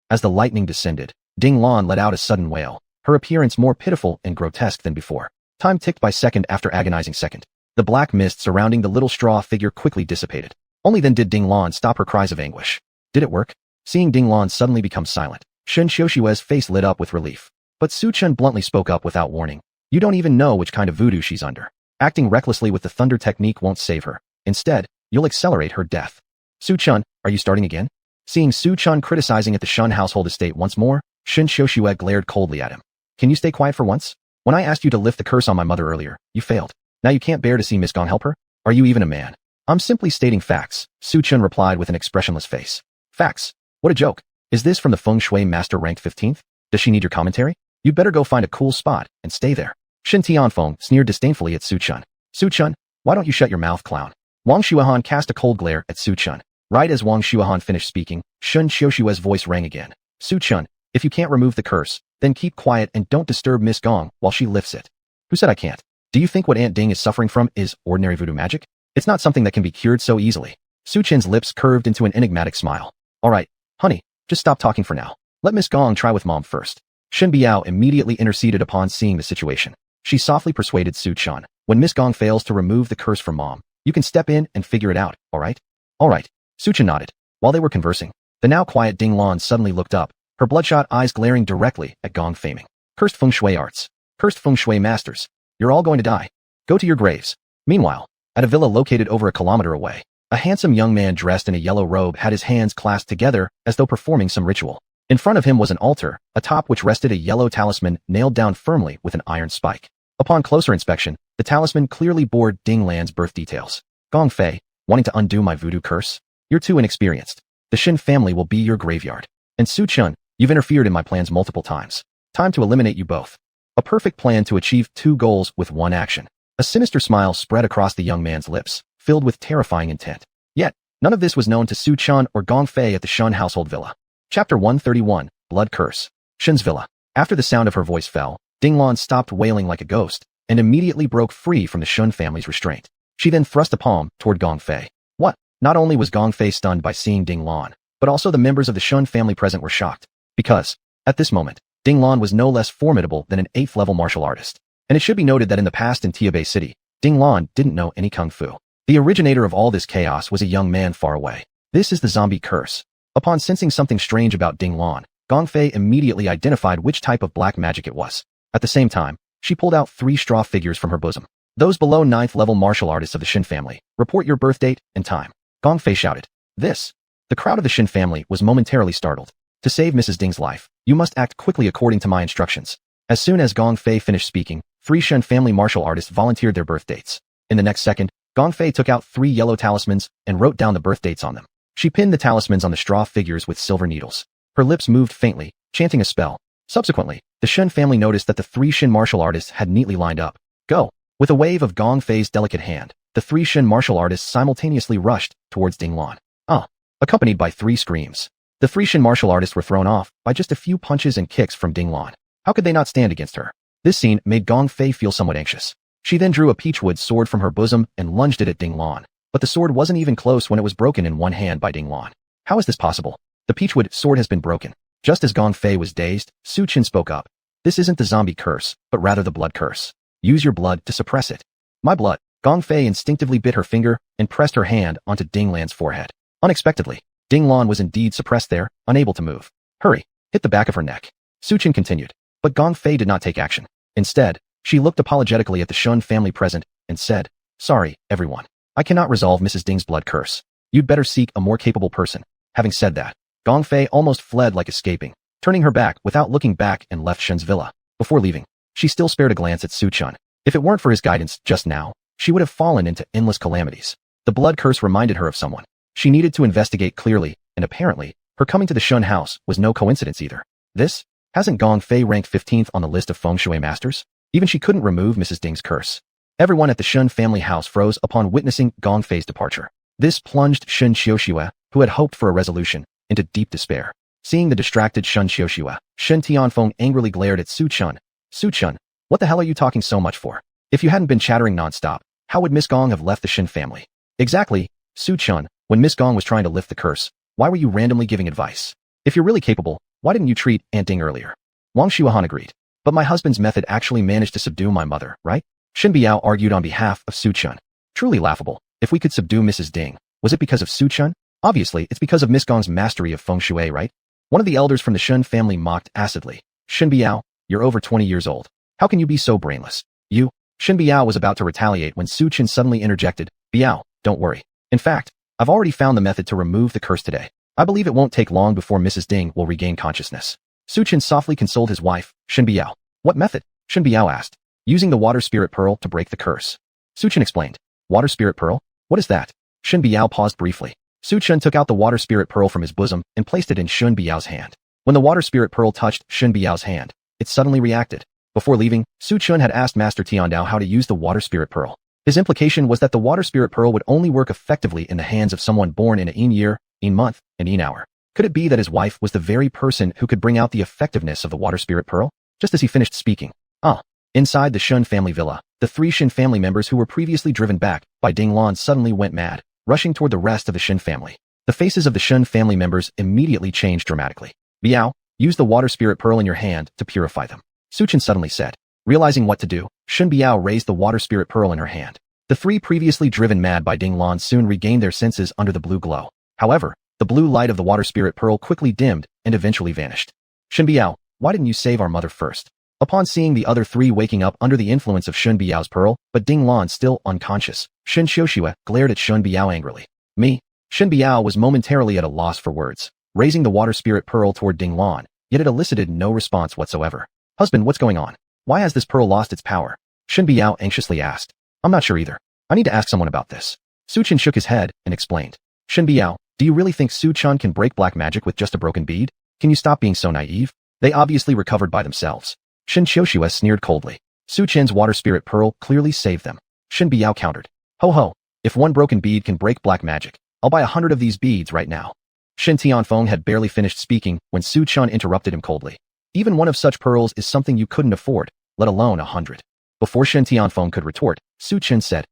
As the lightning descended, Ding Lan let out a sudden wail, her appearance more pitiful and grotesque than before. Time ticked by second after agonizing second. The black mist surrounding the little straw figure quickly dissipated. Only then did Ding Lan stop her cries of anguish. Did it work? Seeing Ding Lan suddenly become silent, Shen Xiuxue's face lit up with relief. But Su Chen bluntly spoke up without warning. You don't even know which kind of voodoo she's under. Acting recklessly with the thunder technique won't save her. Instead, you'll accelerate her death. Su Chen, are you starting again? Seeing Su Chen criticizing at the Shen household estate once more, Shen Xiuxue glared coldly at him. Can you stay quiet for once? When I asked you to lift the curse on my mother earlier, you failed. Now you can't bear to see Miss Gong help her? Are you even a man? I'm simply stating facts, Su Chen replied with an expressionless face. Facts? What a joke. Is this from the feng shui master ranked 15th? Does she need your commentary? You'd better go find a cool spot and stay there. Shen Tianfeng sneered disdainfully at Su Chen. Su Chen, why don't you shut your mouth, clown? Wang Xuanhuan cast a cold glare at Su Chen. Right as Wang Xuanhuan finished speaking, Shen Xiuxue's voice rang again. Su Chen, if you can't remove the curse, then keep quiet and don't disturb Miss Gong while she lifts it. Who said I can't? Do you think what Aunt Ding is suffering from is ordinary voodoo magic? It's not something that can be cured so easily. Su Chen's lips curved into an enigmatic smile. All right, honey, just stop talking for now. Let Miss Gong try with Mom first. Shen Biao immediately interceded upon seeing the situation. She softly persuaded Su Chen. When Miss Gong fails to remove the curse from Mom, you can step in and figure it out, all right? All right. Su Chen nodded. While they were conversing, the now quiet Ding Lan suddenly looked up, her bloodshot eyes glaring directly at Gong Feiming. Cursed feng shui arts. Cursed feng shui masters. You're all going to die. Go to your graves. Meanwhile, at a villa located over a kilometer away, a handsome young man dressed in a yellow robe had his hands clasped together as though performing some ritual. In front of him was an altar, atop which rested a yellow talisman nailed down firmly with an iron spike. Upon closer inspection, the talisman clearly bore Ding Lan's birth details. Gong Fei, wanting to undo my voodoo curse? You're too inexperienced. The Shen family will be your graveyard. And Su Chen, you've interfered in my plans multiple times. Time to eliminate you both. A perfect plan to achieve two goals with one action. A sinister smile spread across the young man's lips, filled with terrifying intent. Yet, none of this was known to Su Chen or Gong Fei at the Shen household villa. Chapter 131, Blood Curse. Shen's villa. After the sound of her voice fell, Ding Lan stopped wailing like a ghost, and immediately broke free from the Shen family's restraint. She then thrust a palm toward Gong Fei. What? Not only was Gong Fei stunned by seeing Ding Lan, but also the members of the Shen family present were shocked. Because, at this moment, Ding Lan was no less formidable than an 8th-level martial artist. And it should be noted that in the past in Tiabei City, Ding Lan didn't know any kung fu. The originator of all this chaos was a young man far away. This is the zombie curse. Upon sensing something strange about Ding Lan, Gong Fei immediately identified which type of black magic it was. At the same time, she pulled out 3 straw figures from her bosom. Those below 9th-level martial artists of the Shen family, report your birth date and time. Gong Fei shouted. This. The crowd of the Shen family was momentarily startled. To save Mrs. Ding's life, you must act quickly according to my instructions. As soon as Gong Fei finished speaking, 3 Shen family martial artists volunteered their birth dates. In the next second, Gong Fei took out 3 yellow talismans and wrote down the birth dates on them. She pinned the talismans on the straw figures with silver needles. Her lips moved faintly, chanting a spell. Subsequently, the Shen family noticed that the 3 Shen martial artists had neatly lined up. Go! With a wave of Gong Fei's delicate hand, the 3 Shen martial artists simultaneously rushed towards Ding Lan. Accompanied by 3 screams. The 3 Shen martial artists were thrown off by just a few punches and kicks from Ding Lan. How could they not stand against her? This scene made Gong Fei feel somewhat anxious. She then drew a peachwood sword from her bosom and lunged it at Ding Lan. But the sword wasn't even close when it was broken in one hand by Ding Lan. How is this possible? The peachwood sword has been broken. Just as Gong Fei was dazed, Su Chen spoke up. This isn't the zombie curse, but rather the blood curse. Use your blood to suppress it. My blood. Gong Fei instinctively bit her finger and pressed her hand onto Ding Lan's forehead. Unexpectedly, Ding Lan was indeed suppressed there, unable to move. Hurry, hit the back of her neck. Su Chen continued. But Gong Fei did not take action. Instead, she looked apologetically at the Shen family present and said, Sorry, everyone. I cannot resolve Mrs. Ding's blood curse. You'd better seek a more capable person. Having said that, Gong Fei almost fled like escaping, turning her back without looking back and left Shen's villa. Before leaving, she still spared a glance at Su Chen. If it weren't for his guidance just now, she would have fallen into endless calamities. The blood curse reminded her of someone. She needed to investigate clearly, and apparently, her coming to the Shen house was no coincidence either. This? Hasn't Gong Fei ranked 15th on the list of feng shui masters? Even she couldn't remove Mrs. Ding's curse. Everyone at the Shen family house froze upon witnessing Gong Fei's departure. This plunged Shen Xiuxue, who had hoped for a resolution, into deep despair. Seeing the distracted Shen Xiuxue, Shen Tianfeng angrily glared at Su Chen. Su Chen, what the hell are you talking so much for? If you hadn't been chattering nonstop, how would Miss Gong have left the Shen family? Exactly, Su Chen, when Miss Gong was trying to lift the curse, why were you randomly giving advice? If you're really capable, why didn't you treat Aunt Ding earlier? Wang Xuanhuan agreed. But my husband's method actually managed to subdue my mother, right? Shen Biao argued on behalf of Su Chen. Truly laughable. If we could subdue Mrs. Ding, was it because of Su Chen? Obviously, it's because of Miss Gong's mastery of feng shui, right? One of the elders from the Shen family mocked acidly. Shen Biao, you're over 20 years old. How can you be so brainless? You? Shen Biao was about to retaliate when Su Chen suddenly interjected. Biao, don't worry. In fact, I've already found the method to remove the curse today. I believe it won't take long before Mrs. Ding will regain consciousness. Su Chen softly consoled his wife, Shen Biao. What method? Shen Biao asked. Using the water spirit pearl to break the curse. Su Chen explained. Water spirit pearl? What is that? Shen Biao paused briefly. Su Chen took out the water spirit pearl from his bosom and placed it in Shen Biao's hand. When the water spirit pearl touched Shen Biao's hand, it suddenly reacted. Before leaving, Su Chen had asked Master Tiandao how to use the water spirit pearl. His implication was that the water spirit pearl would only work effectively in the hands of someone born in a yin year, yin month, and yin hour. Could it be that his wife was the very person who could bring out the effectiveness of the water spirit pearl? Just as he finished speaking. Inside the Shen family villa, the 3 Shen family members who were previously driven back by Ding Lan suddenly went mad, rushing toward the rest of the Shen family. The faces of the Shen family members immediately changed dramatically. Biao, use the water spirit pearl in your hand to purify them. Su Chen suddenly said. Realizing what to do, Shen Biao raised the water spirit pearl in her hand. The 3 previously driven mad by Ding Lan soon regained their senses under the blue glow. However, the blue light of the water spirit pearl quickly dimmed and eventually vanished. Shen Biao, why didn't you save our mother first? Upon seeing the other 3 waking up under the influence of Shen Biao's pearl, but Ding Lan still unconscious, Shen Xiuxue glared at Shen Biao angrily. Me? Shen Biao was momentarily at a loss for words, raising the water spirit pearl toward Ding Lan, yet it elicited no response whatsoever. Husband, what's going on? Why has this pearl lost its power? Shen Biao anxiously asked. I'm not sure either. I need to ask someone about this. Su Chen shook his head and explained. Shen Biao, do you really think Su Chen can break black magic with just a broken bead? Can you stop being so naive? They obviously recovered by themselves. Shen Xiuxue sneered coldly. Su Chen's water spirit pearl clearly saved them. Shen Biao countered. Ho ho, if one broken bead can break black magic, I'll buy 100 of these beads right now. Shen Tianfeng had barely finished speaking when Su Chen interrupted him coldly. Even one of such pearls is something you couldn't afford, let alone 100. Before Shen Tianfeng could retort, Su Chen said,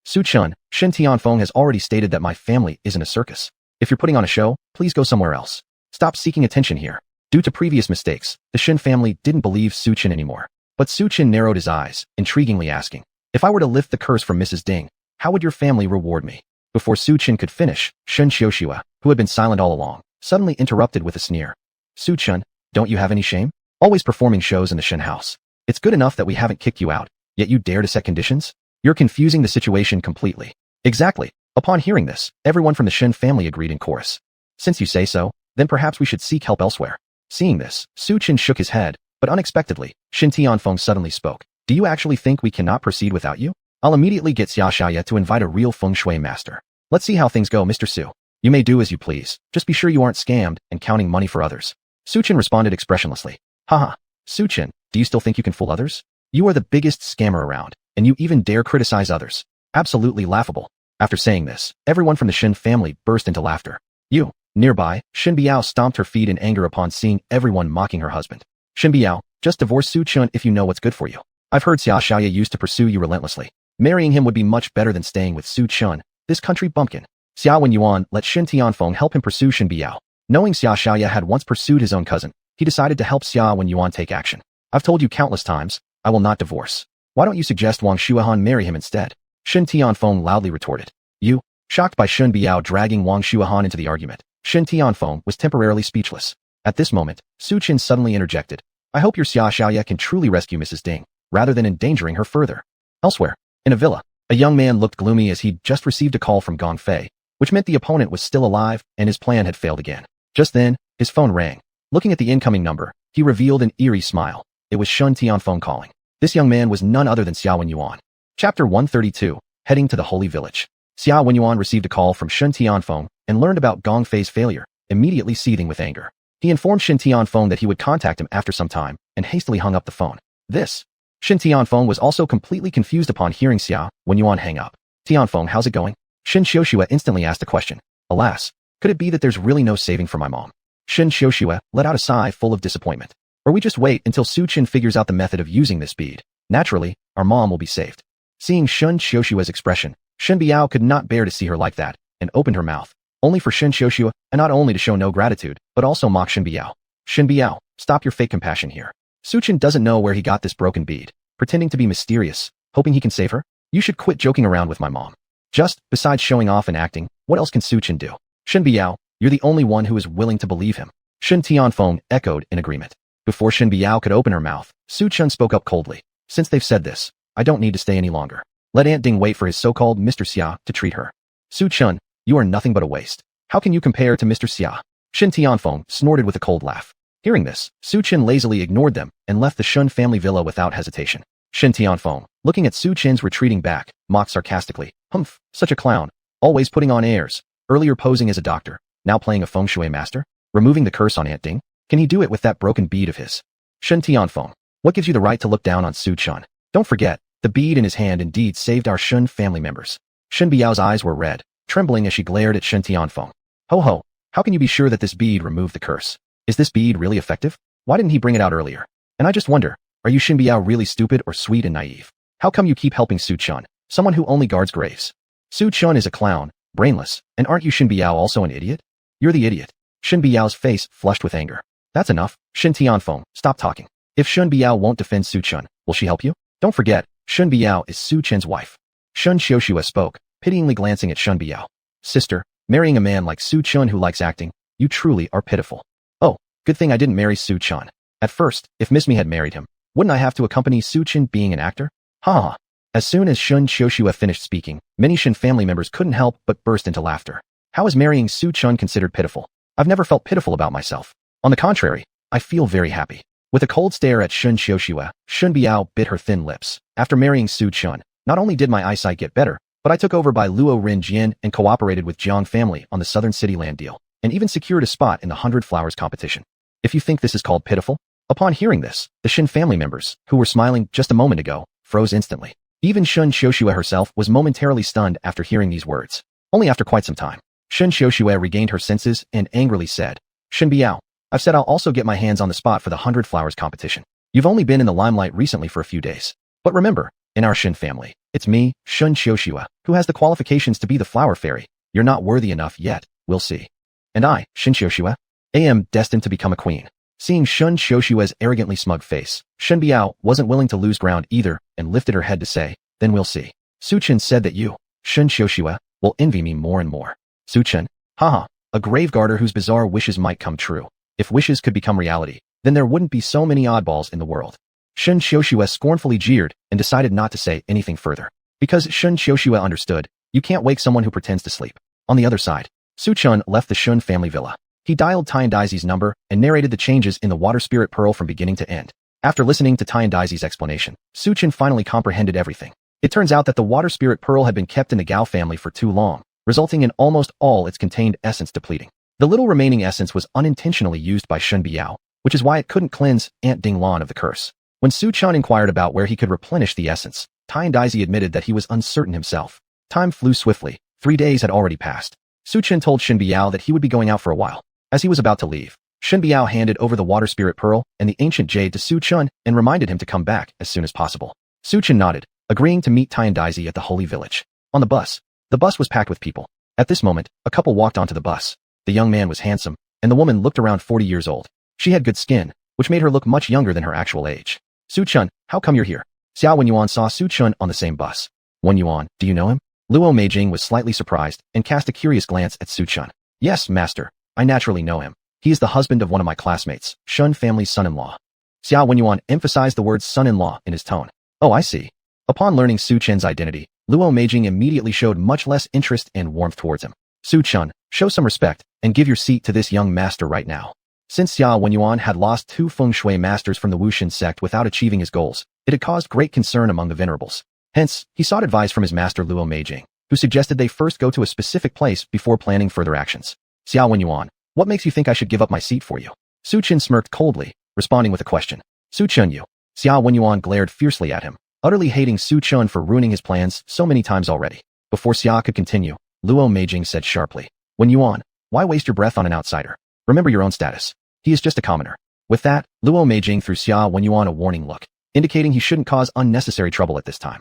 Su Chen, Shen Tianfeng has already stated that my family isn't a circus. If you're putting on a show, please go somewhere else. Stop seeking attention here. Due to previous mistakes, the Shen family didn't believe Su Chen anymore. But Su Chen narrowed his eyes, intriguingly asking, if I were to lift the curse from Mrs. Ding, how would your family reward me? Before Su Chen could finish, Shen Xiuxue, who had been silent all along, suddenly interrupted with a sneer. Su Chen, don't you have any shame? Always performing shows in the Shen house. It's good enough that we haven't kicked you out, yet you dare to set conditions? You're confusing the situation completely. Exactly. Upon hearing this, everyone from the Shen family agreed in chorus. Since you say so, then perhaps we should seek help elsewhere. Seeing this, Su Chen shook his head, but unexpectedly, Shen Tianfeng suddenly spoke. Do you actually think we cannot proceed without you? I'll immediately get Xia Xiaoye to invite a real feng shui master. Let's see how things go, Mr. Su. You may do as you please. Just be sure you aren't scammed and counting money for others. Su Chen responded expressionlessly. Haha. Su Chen, do you still think you can fool others? You are the biggest scammer around, and you even dare criticize others. Absolutely laughable. After saying this, everyone from the Shen family burst into laughter. Nearby, Shen Biao stomped her feet in anger upon seeing everyone mocking her husband. Shen Biao, just divorce Su Chen if you know what's good for you. I've heard Xia Xiaoye used to pursue you relentlessly. Marrying him would be much better than staying with Su Chen, this country bumpkin. Xuanhuan let Shen Tianfeng help him pursue Shen Biao. Knowing Xia Xiaoye had once pursued his own cousin, he decided to help Xuanhuan take action. I've told you countless times, I will not divorce. Why don't you suggest Wang Xuanhuan marry him instead? Shen Tianfeng loudly retorted. You? Shocked by Shen Biao dragging Wang Xuanhuan into the argument, Shen Tianfeng was temporarily speechless. At this moment, Su Chen suddenly interjected. I hope your Xia Xiaoye can truly rescue Mrs. Ding, rather than endangering her further. Elsewhere, in a villa, a young man looked gloomy as he'd just received a call from Gong Fei, which meant the opponent was still alive and his plan had failed again. Just then, his phone rang. Looking at the incoming number, he revealed an eerie smile. It was Shen Tianfeng calling. This young man was none other than xuanhuan. Chapter 132, Heading to the Holy Village. Xuanhuan received a call from Shen Tianfeng and learned about Gong Fei's failure, immediately seething with anger. He informed Shen Tianfeng that he would contact him after some time and hastily hung up the phone. Shen Tianfeng was also completely confused upon hearing Xuanhuan hang up. Tianfeng, how's it going? Shen Xiuxue instantly asked the question. Alas, could it be that there's really no saving for my mom? Shen Xiuxue let out a sigh full of disappointment. Or we just wait until Su Chen figures out the method of using this bead. Naturally, our mom will be saved. Seeing Shen Xiuxue's expression, Shen Biao could not bear to see her like that, and opened her mouth, only for Shen Xiuxue, and not only to show no gratitude, but also mock Shen Biao. Shen Biao, stop your fake compassion here. Su Chen doesn't know where he got this broken bead, pretending to be mysterious, hoping he can save her? You should quit joking around with my mom. Besides showing off and acting, what else can Su Chen do? Shen Biao, you're the only one who is willing to believe him. Shen Tianfeng echoed in agreement. Before Shen Biao could open her mouth, Su Chen spoke up coldly. Since they've said this, I don't need to stay any longer. Let Aunt Ding wait for his so-called Mr. Xia to treat her. Su Chen, you are nothing but a waste. How can you compare to Mr. Xia? Shen Tianfeng snorted with a cold laugh. Hearing this, Su Chen lazily ignored them and left the Shen family villa without hesitation. Shen Tianfeng, looking at Su Chen's retreating back, mocked sarcastically. Humph, such a clown. Always putting on airs. Earlier posing as a doctor, now playing a feng shui master? Removing the curse on Aunt Ding? Can he do it with that broken bead of his? Shen Tianfeng, what gives you the right to look down on Su Chen? Don't forget, the bead in his hand indeed saved our Shen family members. Shen Biao's eyes were red, trembling as she glared at Shen Tianfeng. Ho ho, how can you be sure that this bead removed the curse? Is this bead really effective? Why didn't he bring it out earlier? And I just wonder, are you Shen Biao really stupid or sweet and naive? How come you keep helping Su Chen, someone who only guards graves? Su Chen is a clown, brainless, and aren't you Shen Biao also an idiot? You're the idiot. Shen Biao's face flushed with anger. That's enough. Shen Tianfeng, stop talking. If Shen Biao won't defend Su Chen, will she help you? Don't forget, Shen Biao is Su Chen's wife. Shen Xiuxue spoke, pityingly glancing at Shen Biao. Sister, marrying a man like Su Chen who likes acting, you truly are pitiful. Oh, good thing I didn't marry Su Chen. At first, if Miss Me had married him, wouldn't I have to accompany Su Chen being an actor? Ha ha. As soon as Shen Xiuxue finished speaking, many Shen family members couldn't help but burst into laughter. How is marrying Su Chen considered pitiful? I've never felt pitiful about myself. On the contrary, I feel very happy. With a cold stare at Shen Xiuxue, Shen Biao bit her thin lips. After marrying Su Chen, not only did my eyesight get better, but I took over by Luo Rin Jian and cooperated with Jiang family on the Southern City land deal, and even secured a spot in the 100 Flowers competition. If you think this is called pitiful? Upon hearing this, the Shen family members, who were smiling just a moment ago, froze instantly. Even Shen Xiuxue herself was momentarily stunned after hearing these words. Only after quite some time, Shen Xiuxue regained her senses and angrily said, Shen Biao, I've said I'll also get my hands on the spot for the 100 Flowers competition. You've only been in the limelight recently for a few days. But remember, in our Shen family, it's me, Shen Xiuxue, who has the qualifications to be the flower fairy. You're not worthy enough yet, we'll see. And I, Shen Xiuxue, am destined to become a queen. Seeing Shen Xiuxue's arrogantly smug face, Shen Biao wasn't willing to lose ground either and lifted her head to say, then we'll see. Su Chen said that you, Shen Xiuxue, will envy me more and more. Su Chen, haha, a graveguarder whose bizarre wishes might come true. If wishes could become reality, then there wouldn't be so many oddballs in the world. Shen Xiuxue scornfully jeered and decided not to say anything further. Because Shen Xiuxue understood, you can't wake someone who pretends to sleep. On the other side, Su Chen left the Shen family villa. He dialed Tiandaizi's number and narrated the changes in the water spirit pearl from beginning to end. After listening to Tiandaizi's explanation, Su Chen finally comprehended everything. It turns out that the water spirit pearl had been kept in the Gao family for too long, resulting in almost all its contained essence depleting. The little remaining essence was unintentionally used by Shen Biao, which is why it couldn't cleanse Aunt Ding Lan of the curse. When Su Chen inquired about where he could replenish the essence, Tiandaizi admitted that he was uncertain himself. Time flew swiftly. 3 days had already passed. Su Chen told Shen Biao that he would be going out for a while. As he was about to leave, Shen Biao handed over the water spirit pearl and the ancient jade to Su Chen and reminded him to come back as soon as possible. Su Chen nodded, agreeing to meet Tiandaizi at the Holy Village. On the bus was packed with people. At this moment, a couple walked onto the bus. The young man was handsome, and the woman looked around 40 years old. She had good skin, which made her look much younger than her actual age. Su Chen, how come you're here? Xuanhuan saw Su Chen on the same bus. Wen Yuan, do you know him? Luo Meijing was slightly surprised and cast a curious glance at Su Chun. Yes, master. I naturally know him. He is the husband of one of my classmates, Shen family's son-in-law. Xiao Wenyuan emphasized the word son-in-law in his tone. Oh, I see. Upon learning Su Chen's identity, Luo Meijing immediately showed much less interest and warmth towards him. Su Chun, show some respect and give your seat to this young master right now. Since Xiao Wenyuan had lost 2 feng shui masters from the Wuxin sect without achieving his goals, it had caused great concern among the venerables. Hence, he sought advice from his master Luo Meijing, who suggested they first go to a specific place before planning further actions. Xiao Wenyuan, what makes you think I should give up my seat for you? Su Chen smirked coldly, responding with a question. Su Chun you. Xiao Wenyuan glared fiercely at him, utterly hating Su Chun for ruining his plans so many times already. Before Xia could continue, Luo Meijing said sharply, Wenyuan, why waste your breath on an outsider? Remember your own status. He is just a commoner. With that, Luo Meijing threw Xia Wenyuan a warning look, indicating he shouldn't cause unnecessary trouble at this time.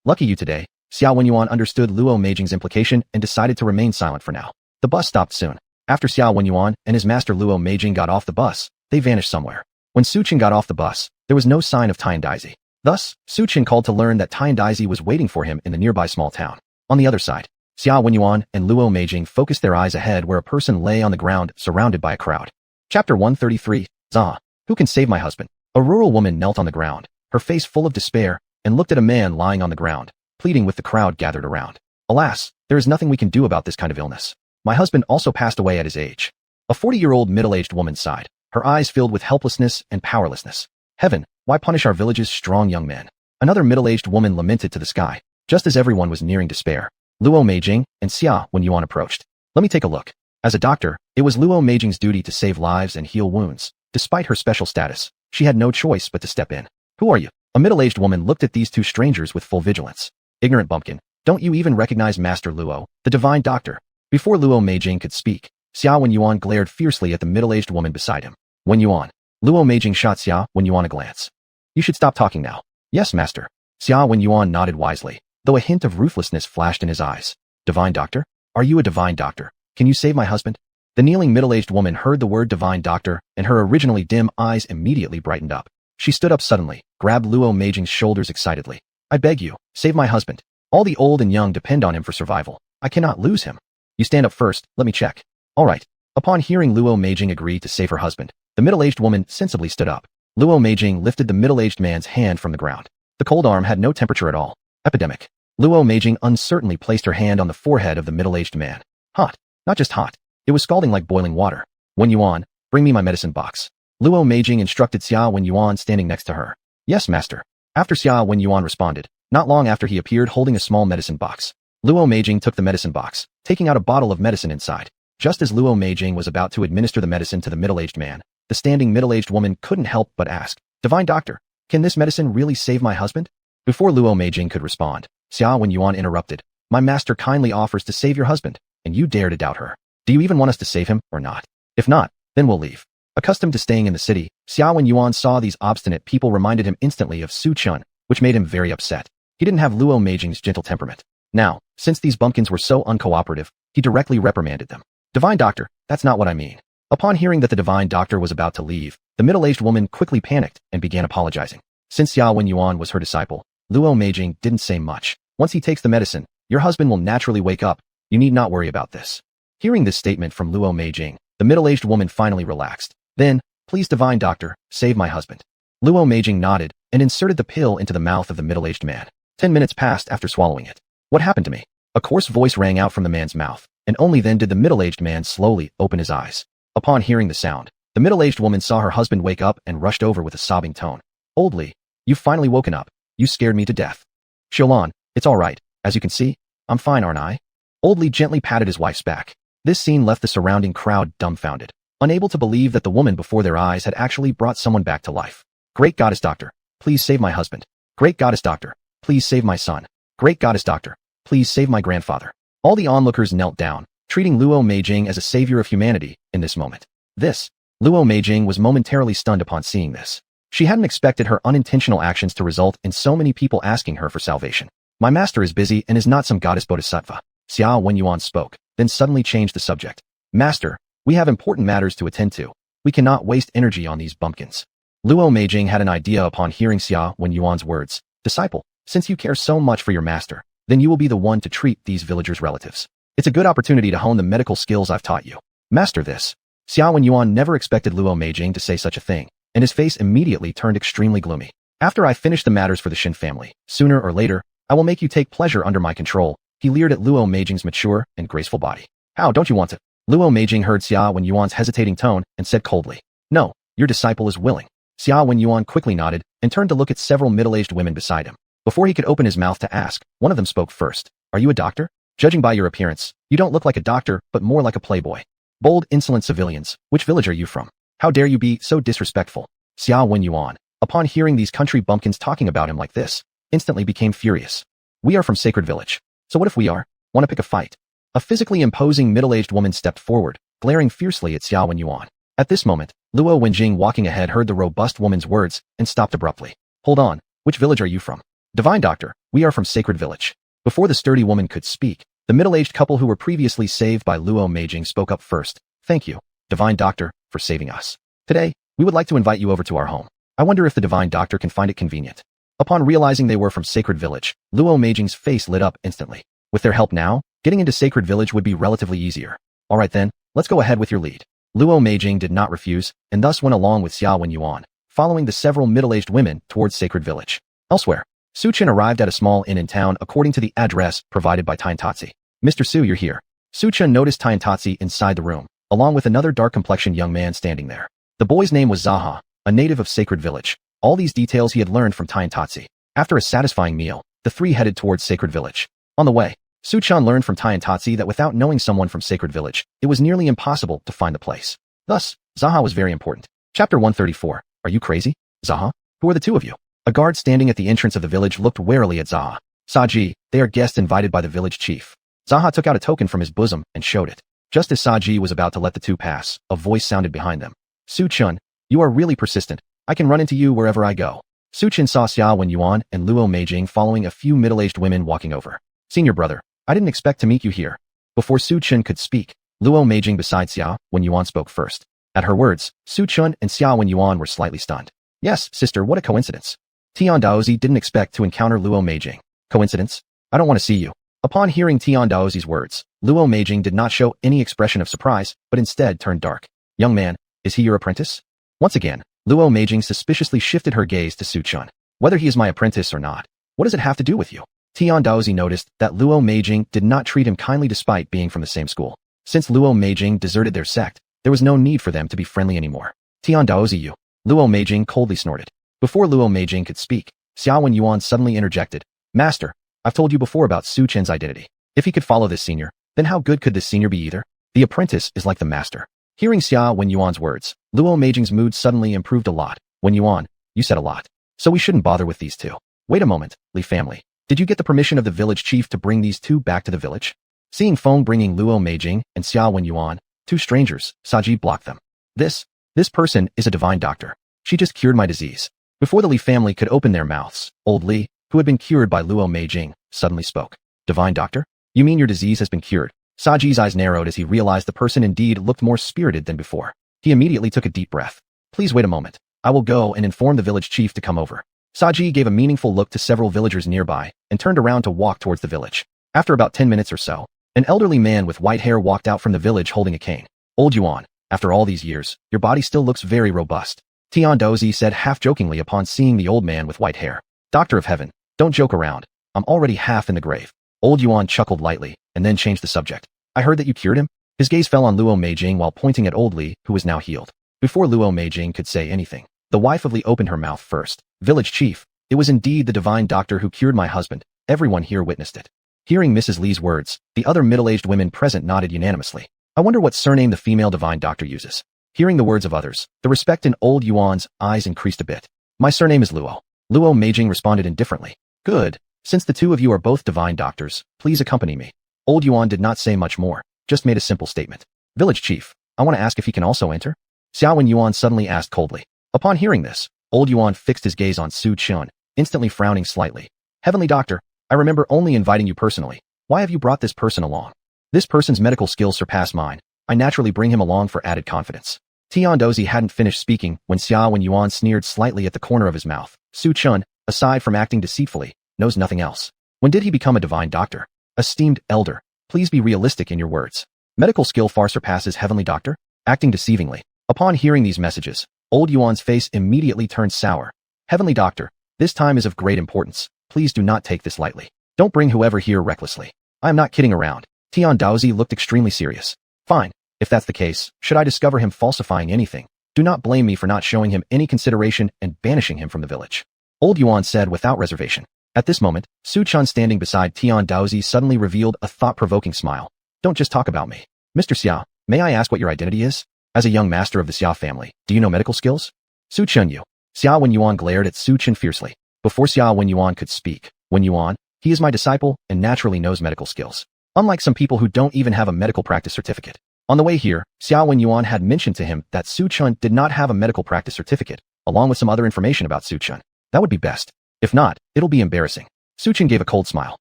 Lucky you today. Xiao Wenyuan understood Luo Meijing's implication and decided to remain silent for now. The bus stopped soon. After Xiao Wenyuan and his master Luo Meijing got off the bus, they vanished somewhere. When Su Chen got off the bus, there was no sign of Tiandaisi. Thus, Su Chen called to learn that Tiandaisi was waiting for him in the nearby small town. On the other side, Xiao Wenyuan and Luo Meijing focused their eyes ahead where a person lay on the ground surrounded by a crowd. Chapter 133, Zah, who can save my husband? A rural woman knelt on the ground, her face full of despair, and looked at a man lying on the ground, pleading with the crowd gathered around. Alas, there is nothing we can do about this kind of illness. My husband also passed away at his age. A 40-year-old middle-aged woman sighed, her eyes filled with helplessness and powerlessness. Heaven, why punish our village's strong young men? Another middle-aged woman lamented to the sky. Just as everyone was nearing despair, Luo Meijing and Xia Wenyuan approached. Let me take a look. As a doctor, it was Luo Meijing's duty to save lives and heal wounds. Despite her special status, she had no choice but to step in. Who are you? A middle-aged woman looked at these 2 strangers with full vigilance. Ignorant bumpkin, don't you even recognize Master Luo, the divine doctor? Before Luo Meijing could speak, Xia Wenyuan glared fiercely at the middle-aged woman beside him. Wenyuan. Luo Meijing shot Xia Wenyuan a glance. You should stop talking now. Yes, master. Xia Wenyuan nodded wisely, though a hint of ruthlessness flashed in his eyes. Divine doctor? Are you a divine doctor? Can you save my husband? The kneeling middle-aged woman heard the word divine doctor, and her originally dim eyes immediately brightened up. She stood up suddenly, grabbed Luo Meijing's shoulders excitedly. I beg you, save my husband. All the old and young depend on him for survival. I cannot lose him. You stand up first, let me check. All right. Upon hearing Luo Meijing agree to save her husband, the middle-aged woman sensibly stood up. Luo Meijing lifted the middle-aged man's hand from the ground. The cold arm had no temperature at all. Epidemic. Luo Meijing uncertainly placed her hand on the forehead of the middle-aged man. Hot. Not just hot. It was scalding like boiling water. Wenyuan, bring me my medicine box. Luo Meijing instructed Xia Wenyuan standing next to her. Yes, master. After Xia Wenyuan responded, not long after he appeared holding a small medicine box. Luo Meijing took the medicine box, taking out a bottle of medicine inside. Just as Luo Meijing was about to administer the medicine to the middle-aged man, the standing middle-aged woman couldn't help but ask, Divine doctor, can this medicine really save my husband? Before Luo Meijing could respond, Xia Wenyuan interrupted. My master kindly offers to save your husband, and you dare to doubt her. Do you even want us to save him, or not? If not, then we'll leave. Accustomed to staying in the city, Xia Wenyuan saw these obstinate people reminded him instantly of Su Chun, which made him very upset. He didn't have Luo Meijing's gentle temperament. Now, since these bumpkins were so uncooperative, he directly reprimanded them. Divine doctor, that's not what I mean. Upon hearing that the divine doctor was about to leave, the middle-aged woman quickly panicked and began apologizing. Since Xia Wenyuan was her disciple, Luo Meijing didn't say much. Once he takes the medicine, your husband will naturally wake up. You need not worry about this. Hearing this statement from Luo Meijing, the middle-aged woman finally relaxed. Then, please divine doctor, save my husband. Luo Meijing nodded and inserted the pill into the mouth of the middle-aged man. 10 minutes passed after swallowing it. What happened to me? A coarse voice rang out from the man's mouth, and only then did the middle-aged man slowly open his eyes. Upon hearing the sound, the middle-aged woman saw her husband wake up and rushed over with a sobbing tone. Old Li, you've finally woken up. You scared me to death. Xiaolan, it's all right. As you can see, I'm fine, aren't I? Old Li gently patted his wife's back. This scene left the surrounding crowd dumbfounded, unable to believe that the woman before their eyes had actually brought someone back to life. Great goddess doctor, please save my husband. Great goddess doctor, please save my son. Great goddess doctor, please save my grandfather. All the onlookers knelt down, treating Luo Meijing as a savior of humanity in this moment. Luo Meijing was momentarily stunned upon seeing this. She hadn't expected her unintentional actions to result in so many people asking her for salvation. My master is busy and is not some goddess bodhisattva. Xia Wenyuan spoke, then suddenly changed the subject. Master, we have important matters to attend to. We cannot waste energy on these bumpkins. Luo Meijing had an idea upon hearing Xia Wenyuan's words. Disciple, Since you care so much for your master, then you will be the one to treat these villagers' relatives. It's a good opportunity to hone the medical skills I've taught you. Master this. Xuanhuan never expected Luo Meijing to say such a thing, and his face immediately turned extremely gloomy. After I finish the matters for the Shen family, sooner or later, I will make you take pleasure under my control. He leered at Luo Meijing's mature and graceful body. How don't you want to? Luo Meijing heard Xuanhuan's hesitating tone and said coldly, no, your disciple is willing. Xuanhuan quickly nodded and turned to look at several middle-aged women beside him. Before he could open his mouth to ask, one of them spoke first. Are you a doctor? Judging by your appearance, you don't look like a doctor, but more like a playboy. Bold, insolent civilians, which village are you from? How dare you be so disrespectful? Xuanhuan, upon hearing these country bumpkins talking about him like this, instantly became furious. We are from Sacred Village. So what if we are? Want to pick a fight? A physically imposing middle-aged woman stepped forward, glaring fiercely at Xuanhuan. At this moment, Luo Wenjing walking ahead heard the robust woman's words and stopped abruptly. Hold on, which village are you from? Divine Doctor, we are from Sacred Village. Before the sturdy woman could speak, the middle-aged couple who were previously saved by Luo Meijing spoke up first. Thank you, Divine Doctor, for saving us. Today, we would like to invite you over to our home. I wonder if the Divine Doctor can find it convenient. Upon realizing they were from Sacred Village, Luo Meijing's face lit up instantly. With their help now, getting into Sacred Village would be relatively easier. Alright then, let's go ahead with your lead. Luo Meijing did not refuse, and thus went along with Xuanhuan, following the several middle-aged women towards Sacred Village. Elsewhere, Su Chen arrived at a small inn in town according to the address provided by Tiantatsi. Mr. Su, you're here. Su Chen noticed Tiantatsi inside the room, along with another dark-complexioned young man standing there. The boy's name was Zaha, a native of Sacred Village. All these details he had learned from Tiantatsi. After a satisfying meal, the three headed towards Sacred Village. On the way, Su Chen learned from Tiantatsi that without knowing someone from Sacred Village, it was nearly impossible to find the place. Thus, Zaha was very important. Chapter 134. Are you crazy? Zaha? Who are the two of you? A guard standing at the entrance of the village looked warily at Zaha. Saji, they are guests invited by the village chief. Zaha took out a token from his bosom and showed it. Just as Saji was about to let the two pass, a voice sounded behind them. Su Chen, you are really persistent. I can run into you wherever I go. Su Chen saw Xuanhuan and Luo Meijing following a few middle-aged women walking over. Senior brother, I didn't expect to meet you here. Before Su Chen could speak, Luo Meijing beside Xuanhuan spoke first. At her words, Su Chen and Xuanhuan were slightly stunned. Yes, sister, what a coincidence. Tian Daozi didn't expect to encounter Luo Meijing. Coincidence? I don't want to see you. Upon hearing Tian Daozi's words, Luo Meijing did not show any expression of surprise, but instead turned dark. Young man, is he your apprentice? Once again, Luo Meijing suspiciously shifted her gaze to Su Chen. Whether he is my apprentice or not, what does it have to do with you? Tian Daozi noticed that Luo Meijing did not treat him kindly despite being from the same school. Since Luo Meijing deserted their sect, there was no need for them to be friendly anymore. Tian Daozi, you. Luo Meijing coldly snorted. Before Luo Meijing could speak, Xuanhuan suddenly interjected. Master, I've told you before about Su Chen's identity. If he could follow this senior, then how good could this senior be either? The apprentice is like the master. Hearing Xuanhuan's words, Luo Meijing's mood suddenly improved a lot. Xuanhuan, you said a lot. So we shouldn't bother with these two. Wait a moment, Li family. Did you get the permission of the village chief to bring these two back to the village? Seeing Feng bringing Luo Meijing and Xuanhuan, two strangers, Saji blocked them. This person is a divine doctor. She just cured my disease. Before the Li family could open their mouths, old Li, who had been cured by Luo Meijing, suddenly spoke. Divine doctor? You mean your disease has been cured? Saji's eyes narrowed as he realized the person indeed looked more spirited than before. He immediately took a deep breath. Please wait a moment. I will go and inform the village chief to come over. Saji gave a meaningful look to several villagers nearby and turned around to walk towards the village. After about 10 minutes or so, an elderly man with white hair walked out from the village holding a cane. Old Yuan, after all these years, your body still looks very robust. Tian Dozi said half-jokingly upon seeing the old man with white hair. Doctor of Heaven, don't joke around. I'm already half in the grave. Old Yuan chuckled lightly and then changed the subject. I heard that you cured him? His gaze fell on Luo Meijing while pointing at old Li, who was now healed. Before Luo Meijing could say anything, the wife of Li opened her mouth first. Village chief, it was indeed the divine doctor who cured my husband. Everyone here witnessed it. Hearing Mrs. Li's words, the other middle-aged women present nodded unanimously. I wonder what surname the female divine doctor uses. Hearing the words of others, the respect in old Yuan's eyes increased a bit. My surname is Luo. Luo Meijing responded indifferently. Good. Since the two of you are both divine doctors, please accompany me. Old Yuan did not say much more, just made a simple statement. Village chief, I want to ask if he can also enter? Xiaowen Yuan suddenly asked coldly. Upon hearing this, old Yuan fixed his gaze on Su Chen, instantly frowning slightly. Heavenly doctor, I remember only inviting you personally. Why have you brought this person along? This person's medical skills surpass mine. I naturally bring him along for added confidence. Tian Dozi hadn't finished speaking when Xiaowen Yuan sneered slightly at the corner of his mouth. Su Chen, aside from acting deceitfully, knows nothing else. When did he become a divine doctor? Esteemed elder, please be realistic in your words. Medical skill far surpasses heavenly doctor? Acting deceivingly. Upon hearing these messages, old Yuan's face immediately turned sour. Heavenly doctor, this time is of great importance. Please do not take this lightly. Don't bring whoever here recklessly. I am not kidding around. Tian Daozi looked extremely serious. Fine. If that's the case, should I discover him falsifying anything, do not blame me for not showing him any consideration and banishing him from the village. Old Yuan said without reservation. At this moment, Su Chun standing beside Tian Daozi suddenly revealed a thought-provoking smile. Don't just talk about me. Mr. Xia, may I ask what your identity is? As a young master of the Xia family, do you know medical skills? Su Chun Yu. Xia Wenyuan glared at Su Chun fiercely. Before Xia Wenyuan could speak, Wenyuan, he is my disciple and naturally knows medical skills. Unlike some people who don't even have a medical practice certificate. On the way here, Xia Wenyuan had mentioned to him that Su Chun did not have a medical practice certificate, along with some other information about Su Chun. That would be best. If not, it'll be embarrassing. Su Chun gave a cold smile.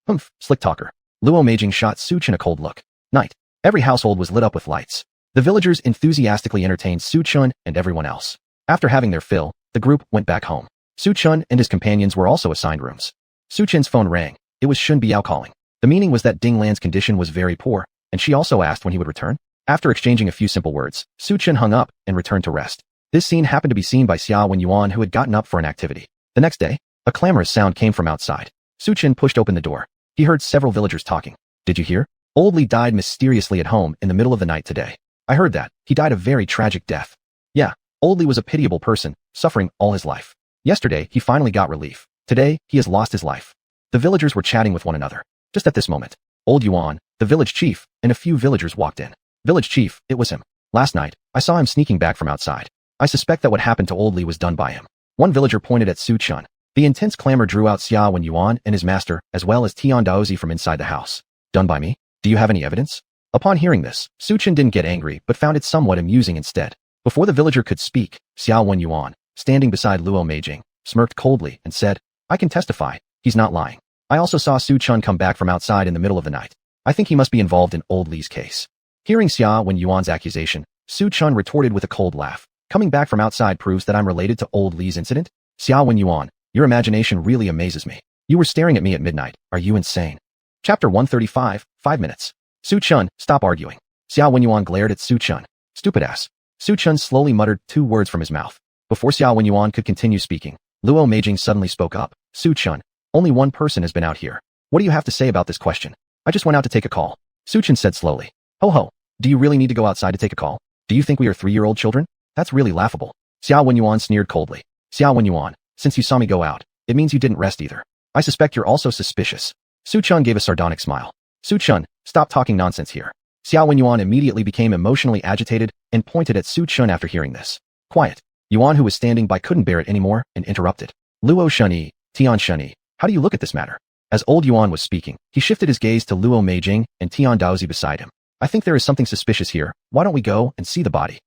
Humph, slick talker. Luo Meijing shot Su Chun a cold look. Night. Every household was lit up with lights. The villagers enthusiastically entertained Su Chun and everyone else. After having their fill, the group went back home. Su Chun and his companions were also assigned rooms. Su Chun's phone rang. It was Shun Biao calling. The meaning was that Ding Lan's condition was very poor, and she also asked when he would return. After exchanging a few simple words, Su Chun hung up and returned to rest. This scene happened to be seen by Xia Wenyuan, who had gotten up for an activity. The next day, a clamorous sound came from outside. Su Chun pushed open the door. He heard several villagers talking. Did you hear? Old Li died mysteriously at home in the middle of the night today. I heard that. He died a very tragic death. Yeah, Old Li was a pitiable person, suffering all his life. Yesterday, he finally got relief. Today, he has lost his life. The villagers were chatting with one another. Just at this moment, Old Yuan, the village chief, and a few villagers walked in. Village chief, it was him. Last night, I saw him sneaking back from outside. I suspect that what happened to Old Li was done by him. One villager pointed at Su Chun. The intense clamor drew out Xia Wenyuan and his master, as well as Tian Daozi from inside the house. Done by me? Do you have any evidence? Upon hearing this, Su Chun didn't get angry but found it somewhat amusing instead. Before the villager could speak, Xia Wenyuan, standing beside Luo Meijing, smirked coldly and said, I can testify, he's not lying. I also saw Su Chun come back from outside in the middle of the night. I think he must be involved in Old Li's case. Hearing Xia Wenyuan's accusation, Su Chun retorted with a cold laugh. Coming back from outside proves that I'm related to Old Li's incident? Xia Wenyuan, your imagination really amazes me. You were staring at me at midnight. Are you insane? Chapter 135, 5 minutes. Su Chun, stop arguing. Xia Wenyuan glared at Su Chun. Stupid ass. Su Chun slowly muttered 2 words from his mouth. Before Xia Wenyuan could continue speaking, Luo Meijing suddenly spoke up. Su Chun, only one person has been out here. What do you have to say about this question? I just went out to take a call. Su Chun said slowly. Ho ho, do you really need to go outside to take a call? Do you think we are 3-year-old children? That's really laughable. Xia Wenyuan sneered coldly. Xia Wenyuan, since you saw me go out, it means you didn't rest either. I suspect you're also suspicious. Su Chun gave a sardonic smile. Su Chun, stop talking nonsense here. Xia Wenyuan immediately became emotionally agitated and pointed at Su Chun after hearing this. Quiet. Yuan, who was standing by, couldn't bear it anymore and interrupted. Luo Shunyi, Tian Shunyi, how do you look at this matter? As old Yuan was speaking, he shifted his gaze to Luo Meijing and Tian Daozi beside him. I think there is something suspicious here. Why don't we go and see the body?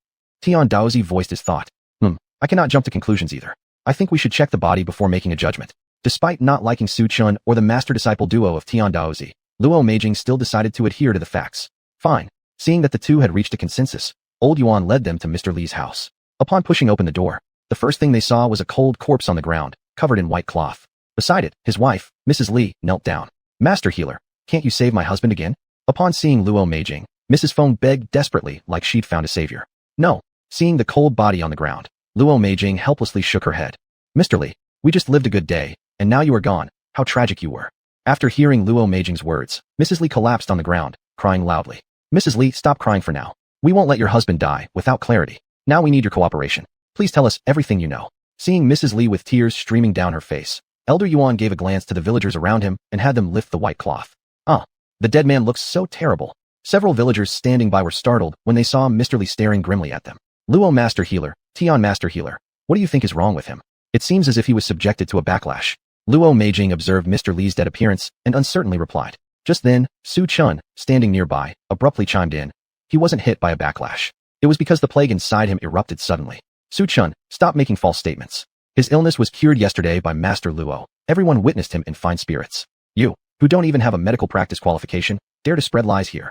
Tian Daozi voiced his thought. I cannot jump to conclusions either. I think we should check the body before making a judgment. Despite not liking Su Chun or the master-disciple duo of Tian Daozi, Luo Meijing still decided to adhere to the facts. Fine. Seeing that the two had reached a consensus, old Yuan led them to Mr. Li's house. Upon pushing open the door, the first thing they saw was a cold corpse on the ground, covered in white cloth. Beside it, his wife, Mrs. Li, knelt down. Master healer, can't you save my husband again? Upon seeing Luo Meijing, Mrs. Feng begged desperately like she'd found a savior. No. Seeing the cold body on the ground, Luo Meijing helplessly shook her head. Mr. Li, we just lived a good day, and now you are gone. How tragic you were. After hearing Luo Meijing's words, Mrs. Li collapsed on the ground, crying loudly. Mrs. Li, stop crying for now. We won't let your husband die without clarity. Now we need your cooperation. Please tell us everything you know. Seeing Mrs. Li with tears streaming down her face, Elder Yuan gave a glance to the villagers around him and had them lift the white cloth. The dead man looks so terrible. Several villagers standing by were startled when they saw Mr. Li staring grimly at them. Luo Master Healer, Tian Master Healer, what do you think is wrong with him? It seems as if he was subjected to a backlash. Luo Meijing observed Mr. Li's dead appearance and uncertainly replied. Just then, Su Chun, standing nearby, abruptly chimed in. He wasn't hit by a backlash. It was because the plague inside him erupted suddenly. Su Chun, stop making false statements. His illness was cured yesterday by Master Luo. Everyone witnessed him in fine spirits. You, who don't even have a medical practice qualification, dare to spread lies here.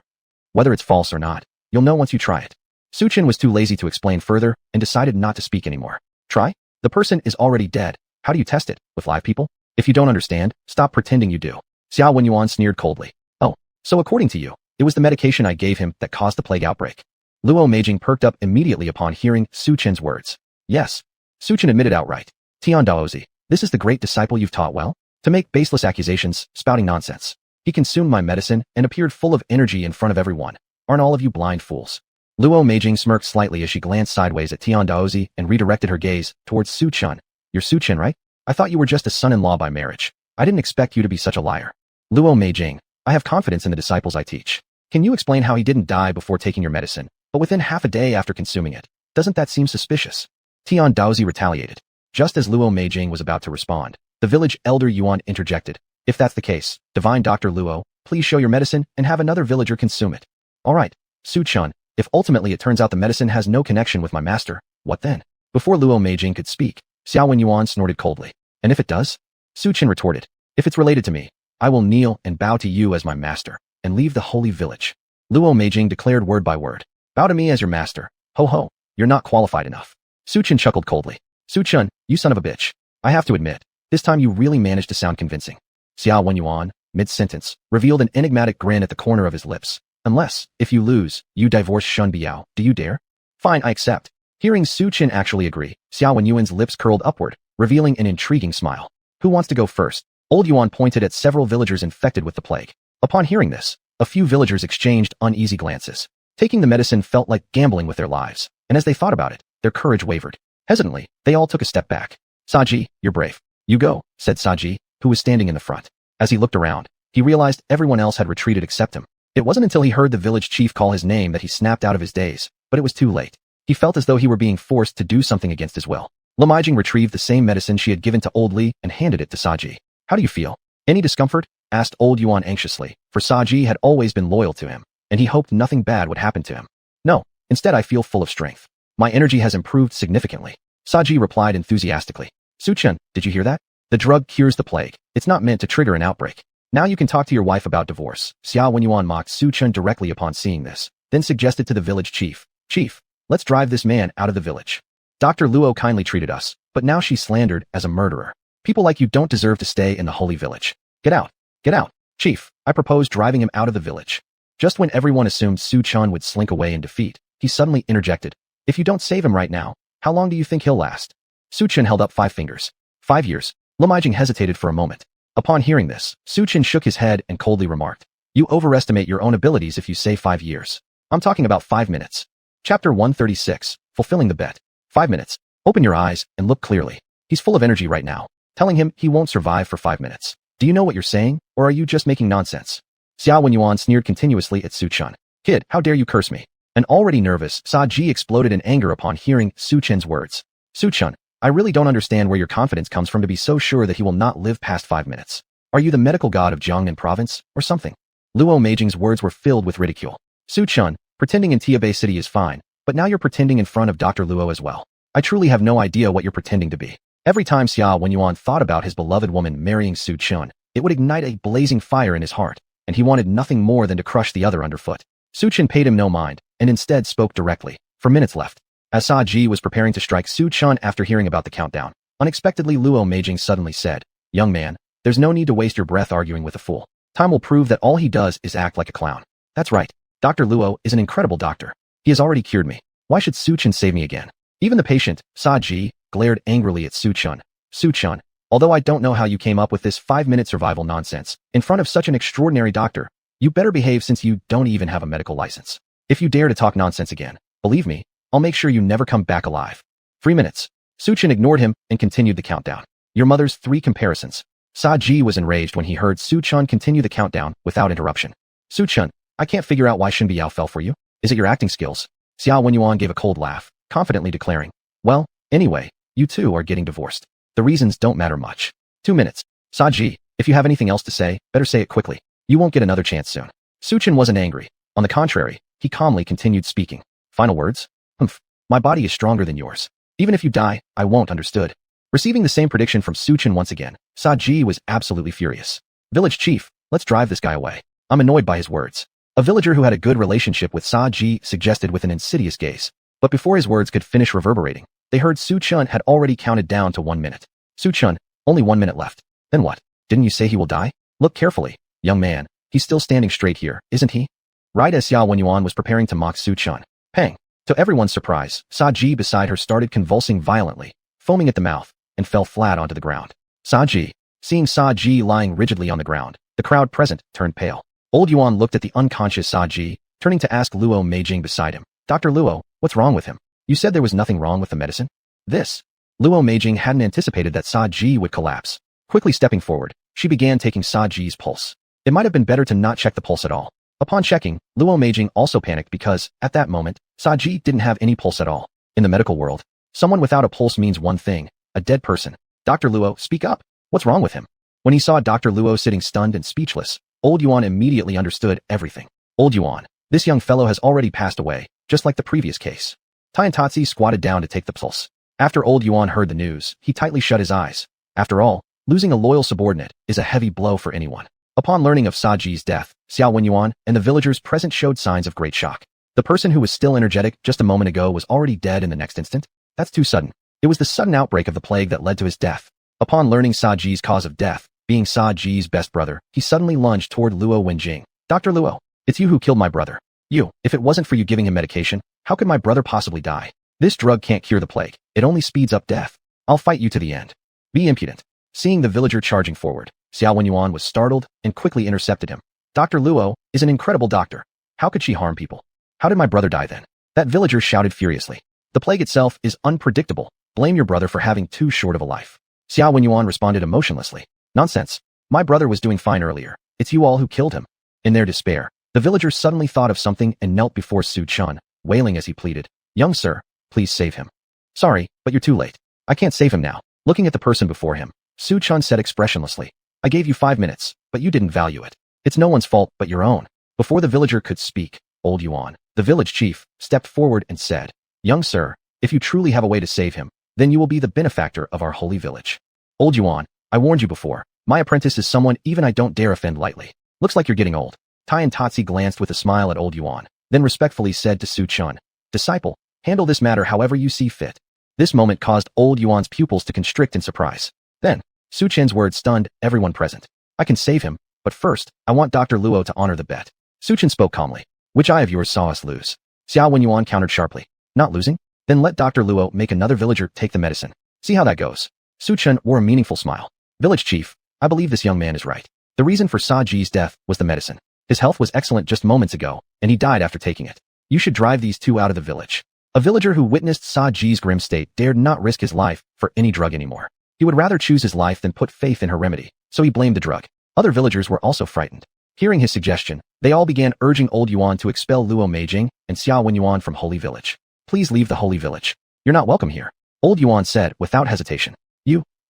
Whether it's false or not, you'll know once you try it. Su Chun was too lazy to explain further and decided not to speak anymore. Try? The person is already dead. How do you test it? With live people? If you don't understand, stop pretending you do. Xuanhuan sneered coldly. Oh, so according to you, it was the medication I gave him that caused the plague outbreak. Luo Meijing perked up immediately upon hearing Su Chen's words. Yes. Su Chen admitted outright. Tian Daozi, this is the great disciple you've taught well? To make baseless accusations, spouting nonsense. He consumed my medicine and appeared full of energy in front of everyone. Aren't all of you blind fools? Luo Meijing smirked slightly as she glanced sideways at Tian Daozi and redirected her gaze towards Su Chen. You're Su Chen, right? I thought you were just a son-in-law by marriage. I didn't expect you to be such a liar. Luo Meijing, I have confidence in the disciples I teach. Can you explain how he didn't die before taking your medicine, but within half a day after consuming it? Doesn't that seem suspicious? Tian Daozi retaliated. Just as Luo Meijing was about to respond, the village elder Yuan interjected. If that's the case, divine Dr. Luo, please show your medicine and have another villager consume it. All right, Su Chen, if ultimately it turns out the medicine has no connection with my master, what then? Before Luo Meijing could speak, Xiaowen Yuan snorted coldly. And if it does? Su Chen retorted. If it's related to me, I will kneel and bow to you as my master, and leave the holy village. Luo Meijing declared word by word. Bow to me as your master. Ho ho, you're not qualified enough. Su Chen chuckled coldly. Su Chen, you son of a bitch. I have to admit, this time you really managed to sound convincing. Xiao Wenyuan, mid-sentence, revealed an enigmatic grin at the corner of his lips. Unless, if you lose, you divorce Shen Biao, do you dare? Fine, I accept. Hearing Su Chen actually agree, Xiao Wenyuan's lips curled upward, revealing an intriguing smile. Who wants to go first? Old Yuan pointed at several villagers infected with the plague. Upon hearing this, a few villagers exchanged uneasy glances. Taking the medicine felt like gambling with their lives, and as they thought about it, their courage wavered. Hesitantly, they all took a step back. Saji, you're brave. You go, said Saji, who was standing in the front. As he looked around, he realized everyone else had retreated except him. It wasn't until he heard the village chief call his name that he snapped out of his daze, but it was too late. He felt as though he were being forced to do something against his will. Lemijing retrieved the same medicine she had given to Old Li and handed it to Saji. How do you feel? Any discomfort? Asked Old Yuan anxiously, for Saji had always been loyal to him, and he hoped nothing bad would happen to him. No, instead I feel full of strength. My energy has improved significantly. Saji replied enthusiastically. Su Chen, did you hear that? The drug cures the plague. It's not meant to trigger an outbreak. Now you can talk to your wife about divorce. Xiao Wenyuan mocked Su Chen directly upon seeing this, then suggested to the village chief. Chief, let's drive this man out of the village. Dr. Luo kindly treated us, but now she's slandered as a murderer. People like you don't deserve to stay in the holy village. Get out. Get out. Chief, I propose driving him out of the village. Just when everyone assumed Su Chen would slink away in defeat, he suddenly interjected. If you don't save him right now, how long do you think he'll last? Su Chen held up 5 fingers. 5 years. Lemijing hesitated for a moment. Upon hearing this, Su Chen shook his head and coldly remarked. You overestimate your own abilities if you say 5 years. I'm talking about 5 minutes. Chapter 136, Fulfilling the Bet. 5 minutes. Open your eyes and look clearly. He's full of energy right now. Telling him he won't survive for 5 minutes. Do you know what you're saying, or are you just making nonsense? Xiao Wenyuan sneered continuously at Su Chen. Kid, how dare you curse me? An already nervous Saji exploded in anger upon hearing Su Chen's words. Su Chen, I really don't understand where your confidence comes from to be so sure that he will not live past 5 minutes. Are you the medical god of Jiangnan province, or something? Luo Meijing's words were filled with ridicule. Su Chen, pretending in Tiabei City is fine, but now you're pretending in front of Dr. Luo as well. I truly have no idea what you're pretending to be. Every time Xiao Wenyuan thought about his beloved woman marrying Su Chen, it would ignite a blazing fire in his heart, and he wanted nothing more than to crush the other underfoot. Su Chen paid him no mind, and instead spoke directly. For minutes left. As Saji was preparing to strike Su Chen after hearing about the countdown, unexpectedly Luo Meijing suddenly said, Young man, there's no need to waste your breath arguing with a fool. Time will prove that all he does is act like a clown. That's right. Dr. Luo is an incredible doctor. He has already cured me. Why should Su Chen save me again? Even the patient, Saji, glared angrily at Su Chen. Su Chen, although I don't know how you came up with this 5-minute survival nonsense, in front of such an extraordinary doctor, you better behave since you don't even have a medical license. If you dare to talk nonsense again, believe me, I'll make sure you never come back alive. 3 minutes. Su Chen ignored him and continued the countdown. Your mother's 3 comparisons. Saji was enraged when he heard Su Chen continue the countdown without interruption. Su Chen, I can't figure out why Shen Biao fell for you. Is it your acting skills? Xiao Wenyuan gave a cold laugh, confidently declaring, well, anyway, you two are getting divorced. The reasons don't matter much. 2 minutes. Saji, if you have anything else to say, better say it quickly. You won't get another chance soon. Su Chen wasn't angry. On the contrary, he calmly continued speaking. Final words? Humph. My body is stronger than yours. Even if you die, I won't. Understood. Receiving the same prediction from Su Chen once again, Saji was absolutely furious. Village chief, let's drive this guy away. I'm annoyed by his words. A villager who had a good relationship with Saji suggested with an insidious gaze. But before his words could finish reverberating, they heard Su Chen had already counted down to 1 minute. Su Chen, only 1 minute left. Then what? Didn't you say he will die? Look carefully, young man. He's still standing straight here, isn't he? Right as xuanhuan was preparing to mock Su Chen. Pang! To everyone's surprise, Sa-ji beside her started convulsing violently, foaming at the mouth, and fell flat onto the ground. Sa-ji. Seeing Sa-ji lying rigidly on the ground, the crowd present turned pale. Old Yuan looked at the unconscious Sa-ji, turning to ask Luo Meijing beside him. Dr. Luo, what's wrong with him? You said there was nothing wrong with the medicine? This. Luo Meijing hadn't anticipated that Sa-ji would collapse. Quickly stepping forward, she began taking Sa-ji's pulse. It might have been better to not check the pulse at all. Upon checking, Luo Meijing also panicked because, at that moment, Sa-ji didn't have any pulse at all. In the medical world, someone without a pulse means one thing, a dead person. Dr. Luo, speak up. What's wrong with him? When he saw Dr. Luo sitting stunned and speechless, Old Yuan immediately understood everything. Old Yuan, this young fellow has already passed away, just like the previous case. Tiantatsi squatted down to take the pulse. After Old Yuan heard the news, he tightly shut his eyes. After all, losing a loyal subordinate is a heavy blow for anyone. Upon learning of Sa-ji's death, xuanhuan and the villagers present showed signs of great shock. The person who was still energetic just a moment ago was already dead in the next instant. That's too sudden. It was the sudden outbreak of the plague that led to his death. Upon learning Sa-ji's cause of death, being Sa-ji's best brother, he suddenly lunged toward Luo Wenjing. Dr. Luo, it's you who killed my brother. You, if it wasn't for you giving him medication, how could my brother possibly die? This drug can't cure the plague. It only speeds up death. I'll fight you to the end. Be impudent. Seeing the villager charging forward, xuanhuan was startled and quickly intercepted him. Dr. Luo is an incredible doctor. How could she harm people? How did my brother die then? That villager shouted furiously. The plague itself is unpredictable. Blame your brother for having too short of a life. Xuanhuan responded emotionlessly. Nonsense. My brother was doing fine earlier. It's you all who killed him. In their despair, the villagers suddenly thought of something and knelt before Su Chen, wailing as he pleaded. Young sir, please save him. Sorry, but you're too late. I can't save him now. Looking at the person before him, Su Chen said expressionlessly. I gave you 5 minutes, but you didn't value it. It's no one's fault but your own. Before the villager could speak, Old Yuan, the village chief, stepped forward and said, Young sir, if you truly have a way to save him, then you will be the benefactor of our holy village. Old Yuan, I warned you before. My apprentice is someone even I don't dare offend lightly. Looks like you're getting old. Tiantatsi glanced with a smile at Old Yuan, then respectfully said to Su Chen, Disciple, handle this matter however you see fit. This moment caused Old Yuan's pupils to constrict in surprise. Then, Su Chen's words stunned everyone present. I can save him, but first, I want Dr. Luo to honor the bet. Su Chen spoke calmly. Which eye of yours saw us lose? Xuanhuan countered sharply. Not losing? Then let Dr. Luo make another villager take the medicine. See how that goes. Su Chen wore a meaningful smile. Village chief, I believe this young man is right. The reason for Sa-ji's death was the medicine. His health was excellent just moments ago, and he died after taking it. You should drive these two out of the village. A villager who witnessed Sa-ji's grim state dared not risk his life for any drug anymore. He would rather choose his life than put faith in her remedy, so he blamed the drug. Other villagers were also frightened. Hearing his suggestion, they all began urging Old Yuan to expel Luo Meijing and xuanhuan from Holy Village. Please leave the Holy Village. You're not welcome here. Old Yuan said without hesitation.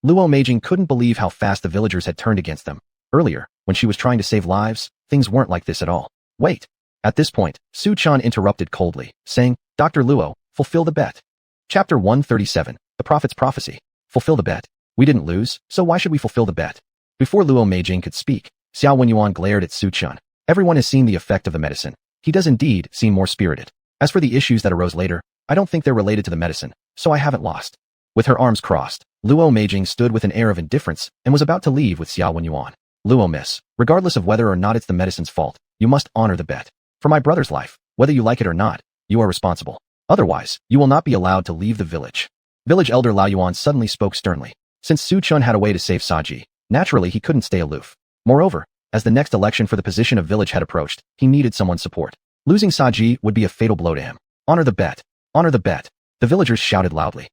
Luo Meijing couldn't believe how fast the villagers had turned against them. Earlier, when she was trying to save lives, things weren't like this at all. Wait. At this point, Su Chen interrupted coldly, saying, Dr. Luo, fulfill the bet. Chapter 137, The Prophet's Prophecy. Fulfill the bet. We didn't lose, so why should we fulfill the bet? Before Luo Meijing could speak, xuanhuan glared at Su Chen. Everyone has seen the effect of the medicine. He does indeed seem more spirited. As for the issues that arose later, I don't think they're related to the medicine, so I haven't lost. With her arms crossed, Luo Meijing stood with an air of indifference and was about to leave with xuanhuan. Luo miss, regardless of whether or not it's the medicine's fault, you must honor the bet. For my brother's life, whether you like it or not, you are responsible. Otherwise, you will not be allowed to leave the village. Village elder Lao Yuan suddenly spoke sternly. Since Su Chen had a way to save Sa-ji, naturally he couldn't stay aloof. Moreover, as the next election for the position of village head approached, he needed someone's support. Losing Sa-ji would be a fatal blow to him. Honor the bet. Honor the bet. The villagers shouted loudly.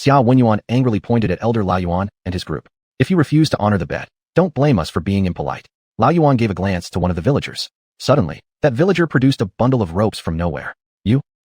Xuanhuan angrily pointed at Elder Lao Yuan and his group. If you refuse to honor the bet, don't blame us for being impolite. Lao Yuan gave a glance to one of the villagers. Suddenly, that villager produced a bundle of ropes from nowhere.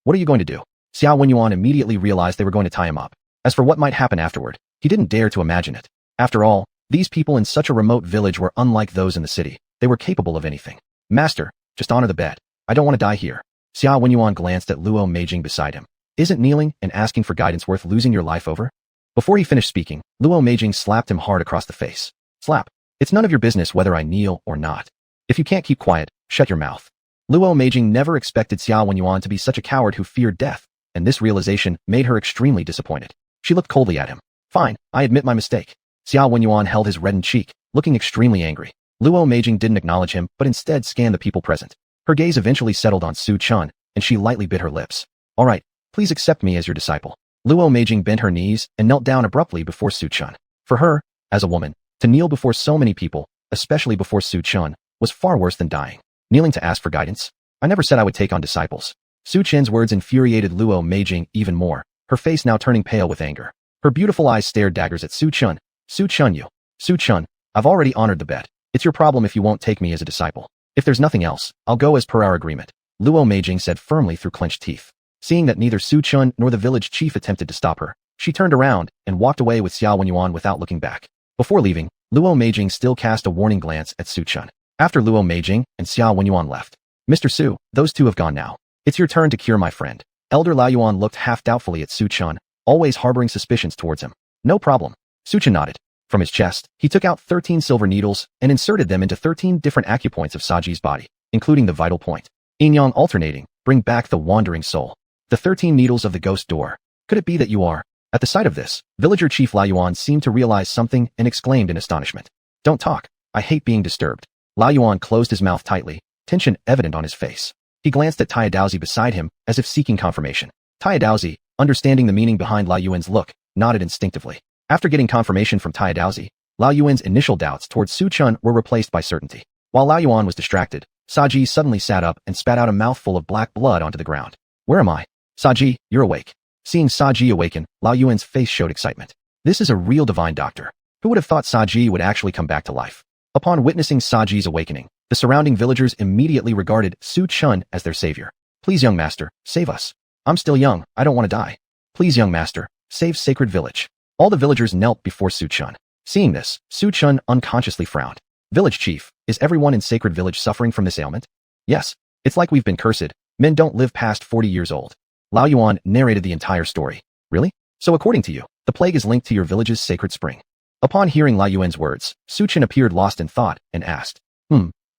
What are you going to do? Xuanhuan immediately realized they were going to tie him up. As for what might happen afterward, he didn't dare to imagine it. After all, these people in such a remote village were unlike those in the city. They were capable of anything. Master, just honor the bet. I don't want to die here. Xuanhuan glanced at Luo Meijing beside him. Isn't kneeling and asking for guidance worth losing your life over? Before he finished speaking, Luo Meijing slapped him hard across the face. Slap. It's none of your business whether I kneel or not. If you can't keep quiet, shut your mouth. Luo Meijing never expected Xuanhuan to be such a coward who feared death, and this realization made her extremely disappointed. She looked coldly at him. Fine, I admit my mistake. Xiao Wenyuan held his reddened cheek, looking extremely angry. Luo Meijing didn't acknowledge him, but instead scanned the people present. Her gaze eventually settled on Su Chun, and she lightly bit her lips. All right, please accept me as your disciple. Luo Meijing bent her knees and knelt down abruptly before Su Chun. For her, as a woman, to kneel before so many people, especially before Su Chun, was far worse than dying. Kneeling to ask for guidance? I never said I would take on disciples. Su Chen's words infuriated Luo Meijing even more, her face now turning pale with anger. Her beautiful eyes stared daggers at Su Chun. Su Chun, I've already honored the bet. It's your problem if you won't take me as a disciple. If there's nothing else, I'll go as per our agreement, Luo Meijing said firmly through clenched teeth. Seeing that neither Su Chun nor the village chief attempted to stop her, she turned around and walked away with Xiao Wenyuan without looking back. Before leaving, Luo Meijing still cast a warning glance at Su Chun. After Luo Meijing and Xiao Wenyuan left, Mr. Su, those two have gone now. It's your turn to cure my friend. Elder Lao Yuan looked half doubtfully at Su Chun, always harboring suspicions towards him. No problem. Su Chun nodded. From his chest, he took out 13 silver needles and inserted them into 13 different acupoints of Saji's body, including the vital point. Yin-yang alternating, bring back the wandering soul. The 13 needles of the ghost door. Could it be that you are? At the sight of this, villager chief Lao Yuan seemed to realize something and exclaimed in astonishment. Don't talk. I hate being disturbed. Lao Yuan closed his mouth tightly, tension evident on his face. He glanced at Taiyadaozi beside him, as if seeking confirmation. Taiyadaozi, understanding the meaning behind Lao Yuan's look, nodded instinctively. After getting confirmation from Taiyadaozi, Lao Yuan's initial doubts towards Su Chun were replaced by certainty. While Lao Yuan was distracted, Saji suddenly sat up and spat out a mouthful of black blood onto the ground. Where am I? Saji, you're awake. Seeing Saji awaken, Lao Yuan's face showed excitement. This is a real divine doctor. Who would have thought Saji would actually come back to life? Upon witnessing Saji's awakening, the surrounding villagers immediately regarded Su Chun as their savior. Please, young master, save us. I'm still young, I don't want to die. Please, young master, save Sacred Village. All the villagers knelt before Su Chun. Seeing this, Su Chun unconsciously frowned. Village chief, is everyone in Sacred Village suffering from this ailment? Yes. It's like we've been cursed. Men don't live past 40 years old. Lao Yuan narrated the entire story. Really? So according to you, the plague is linked to your village's sacred spring. Upon hearing Lao Yuan's words, Su Chun appeared lost in thought and asked,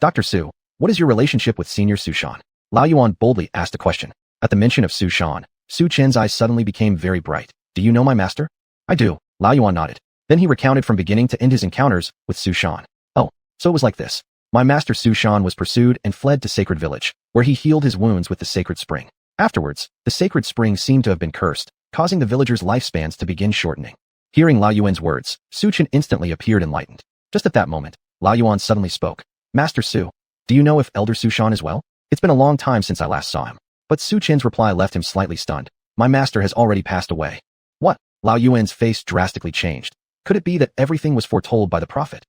Dr. Su, what is your relationship with Senior Su Shan? Lao Yuan boldly asked a question. At the mention of Su Shan, Su Chen's eyes suddenly became very bright. Do you know my master? I do, Lao Yuan nodded. Then he recounted from beginning to end his encounters with Su Shan. Oh, so it was like this. My master Su Shan was pursued and fled to Sacred Village, where he healed his wounds with the sacred spring. Afterwards, the sacred spring seemed to have been cursed, causing the villagers' lifespans to begin shortening. Hearing Lao Yuan's words, Su Chen instantly appeared enlightened. Just at that moment, Lao Yuan suddenly spoke. Master Su, do you know if Elder Su Shan is well? It's been a long time since I last saw him. But Su Chen's reply left him slightly stunned. My master has already passed away. What? Lao Yuan's face drastically changed. Could it be that everything was foretold by the prophet?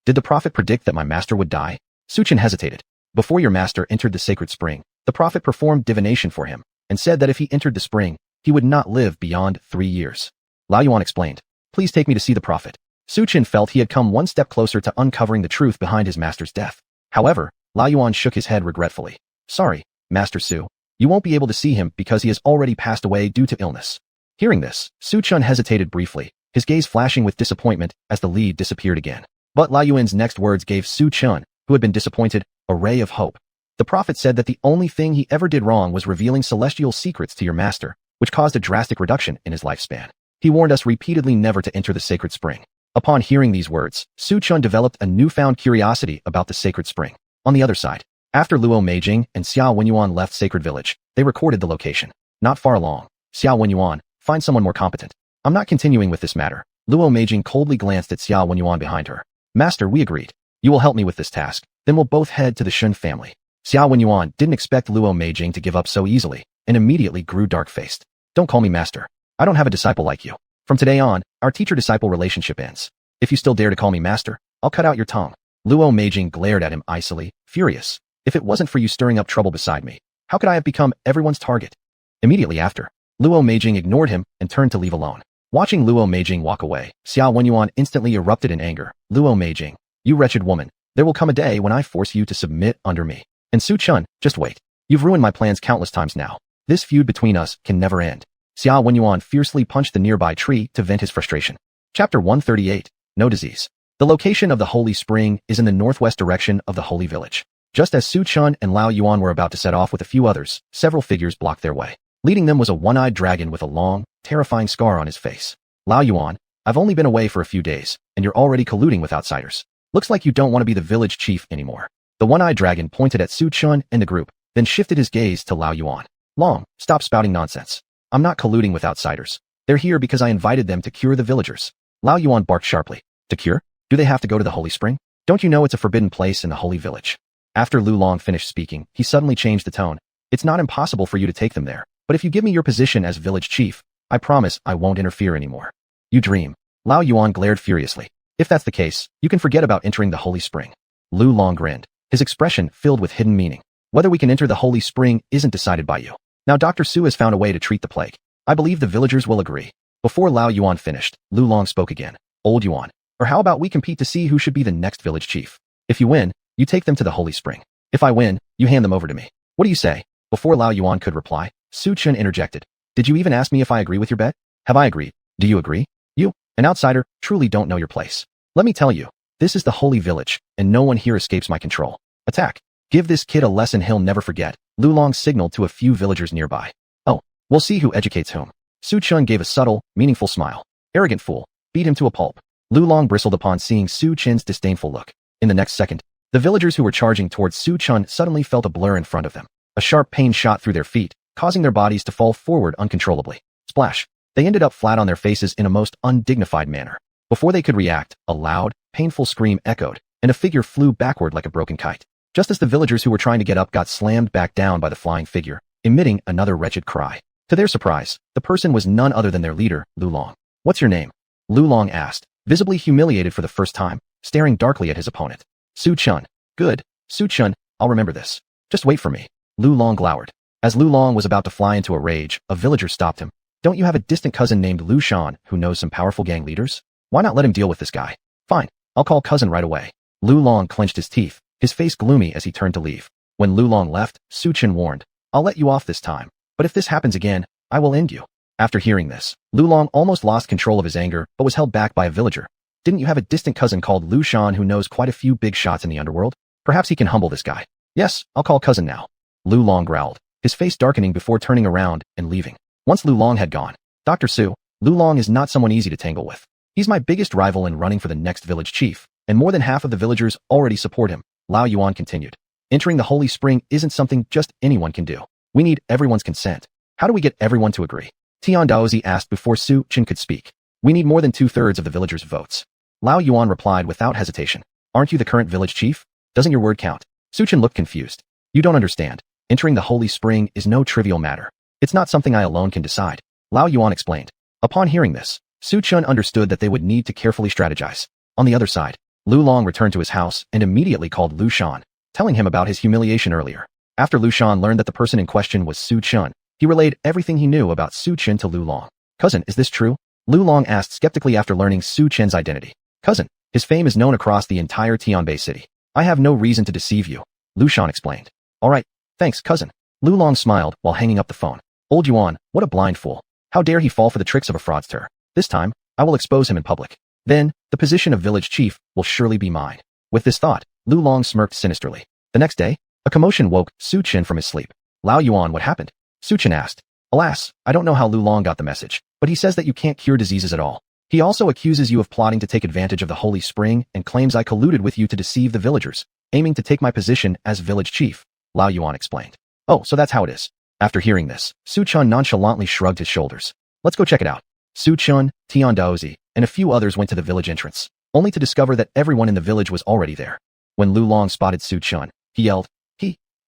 Did the prophet predict that my master would die? Su Chen hesitated. Before your master entered the sacred spring, the prophet performed divination for him, and said that if he entered the spring, he would not live beyond 3 years. Lao Yuan explained. Please take me to see the prophet. Su Chen felt he had come one step closer to uncovering the truth behind his master's death. However, Lao Yuan shook his head regretfully. Sorry, Master Su. You won't be able to see him because he has already passed away due to illness. Hearing this, Su Chun hesitated briefly, his gaze flashing with disappointment as the lead disappeared again. But Lao Yuan's next words gave Su Chun, who had been disappointed, a ray of hope. The prophet said that the only thing he ever did wrong was revealing celestial secrets to your master, which caused a drastic reduction in his lifespan. He warned us repeatedly never to enter the sacred spring. Upon hearing these words, Su Chun developed a newfound curiosity about the sacred spring. On the other side, after Luo Meijing and Xiao Wenyuan left Sacred Village, they recorded the location. Not far along, Xiao Wenyuan, find someone more competent. I'm not continuing with this matter. Luo Meijing coldly glanced at Xiao Wenyuan behind her. Master, we agreed. You will help me with this task, then we'll both head to the Shen family. Xiao Wenyuan didn't expect Luo Meijing to give up so easily, and immediately grew dark-faced. Don't call me master. I don't have a disciple like you. From today on, our teacher-disciple relationship ends. If you still dare to call me master, I'll cut out your tongue. Luo Meijing glared at him icily, furious. If it wasn't for you stirring up trouble beside me, how could I have become everyone's target? Immediately after, Luo Meijing ignored him and turned to leave alone. Watching Luo Meijing walk away, Xiao Wenyuan instantly erupted in anger. Luo Meijing, you wretched woman, there will come a day when I force you to submit under me. And Su Chun, just wait. You've ruined my plans countless times now. This feud between us can never end. Xiao Wenyuan fiercely punched the nearby tree to vent his frustration. Chapter 138, No Disease. The location of the Holy Spring is in the northwest direction of the Holy Village. Just as Su Chun and Lao Yuan were about to set off with a few others, several figures blocked their way. Leading them was a one-eyed dragon with a long, terrifying scar on his face. Lao Yuan, I've only been away for a few days, and you're already colluding with outsiders. Looks like you don't want to be the village chief anymore. The one-eyed dragon pointed at Su Chun and the group, then shifted his gaze to Lao Yuan. Long, stop spouting nonsense. I'm not colluding with outsiders. They're here because I invited them to cure the villagers. Lao Yuan barked sharply. To cure? Do they have to go to the holy spring? Don't you know it's a forbidden place in the holy village? After Lu Long finished speaking, he suddenly changed the tone. It's not impossible for you to take them there, but if you give me your position as village chief, I promise I won't interfere anymore. You dream. Lao Yuan glared furiously. If that's the case, you can forget about entering the holy spring. Lu Long grinned, his expression filled with hidden meaning. Whether we can enter the holy spring isn't decided by you. Now Dr. Su has found a way to treat the plague. I believe the villagers will agree. Before Lao Yuan finished, Lu Long spoke again. Old Yuan. Or how about we compete to see who should be the next village chief? If you win, you take them to the holy spring. If I win, you hand them over to me. What do you say? Before Lao Yuan could reply, Su Chun interjected. Did you even ask me if I agree with your bet? Have I agreed? Do you agree? You, an outsider, truly don't know your place. Let me tell you, this is the holy village, and no one here escapes my control. Attack. Give this kid a lesson he'll never forget. Lu Long signaled to a few villagers nearby. Oh, we'll see who educates whom. Su Chun gave a subtle, meaningful smile. Arrogant fool. Beat him to a pulp. Lu Long bristled upon seeing Su Chun's disdainful look. In the next second, the villagers who were charging towards Su Chun suddenly felt a blur in front of them. A sharp pain shot through their feet, causing their bodies to fall forward uncontrollably. Splash. They ended up flat on their faces in a most undignified manner. Before they could react, a loud, painful scream echoed, and a figure flew backward like a broken kite. Just as the villagers who were trying to get up got slammed back down by the flying figure, emitting another wretched cry. To their surprise, the person was none other than their leader, Lu Long. What's your name? Lu Long asked, visibly humiliated for the first time, staring darkly at his opponent. Su Chun. Good. Su Chun, I'll remember this. Just wait for me. Lu Long glowered. As Lu Long was about to fly into a rage, a villager stopped him. Don't you have a distant cousin named Lu Shan who knows some powerful gang leaders? Why not let him deal with this guy? Fine. I'll call cousin right away. Lu Long clenched his teeth, his face gloomy as he turned to leave. When Lu Long left, Su Chun warned. I'll let you off this time, but if this happens again, I will end you. After hearing this, Lu Long almost lost control of his anger but was held back by a villager. Didn't you have a distant cousin called Lu Shan who knows quite a few big shots in the underworld? Perhaps he can humble this guy. Yes, I'll call cousin now. Lu Long growled, his face darkening before turning around and leaving. Once Lu Long had gone, Dr. Su, Lu Long is not someone easy to tangle with. He's my biggest rival in running for the next village chief, and more than half of the villagers already support him. Lao Yuan continued. Entering the holy spring isn't something just anyone can do. We need everyone's consent. How do we get everyone to agree? Tian Daozi asked before Su Chun could speak. We need more than 2/3 of the villagers' votes. Lao Yuan replied without hesitation. Aren't you the current village chief? Doesn't your word count? Su Chun looked confused. You don't understand. Entering the holy spring is no trivial matter. It's not something I alone can decide. Lao Yuan explained. Upon hearing this, Su Chun understood that they would need to carefully strategize. On the other side, Lu Long returned to his house and immediately called Lu Shan, telling him about his humiliation earlier. After Lu Shan learned that the person in question was Su Chun, he relayed everything he knew about Su Chun to Lu Long. Cousin, is this true? Lu Long asked skeptically after learning Su Chun's identity. Cousin, his fame is known across the entire Tianbei city. I have no reason to deceive you, Lu Shan explained. All right, thanks, cousin. Lu Long smiled while hanging up the phone. Old Yuan, what a blind fool. How dare he fall for the tricks of a fraudster. This time, I will expose him in public. Then, the position of village chief will surely be mine. With this thought, Lu Long smirked sinisterly. The next day, a commotion woke Su Chun from his sleep. Lao Yuan, what happened? Su Chun asked. Alas, I don't know how Lu Long got the message, but he says that you can't cure diseases at all. He also accuses you of plotting to take advantage of the holy spring and claims I colluded with you to deceive the villagers, aiming to take my position as village chief, Lao Yuan explained. Oh, so that's how it is. After hearing this, Su Chun nonchalantly shrugged his shoulders. Let's go check it out. Su Chun, Tian Daozi, and a few others went to the village entrance, only to discover that everyone in the village was already there. When Lu Long spotted Su Chun, he yelled,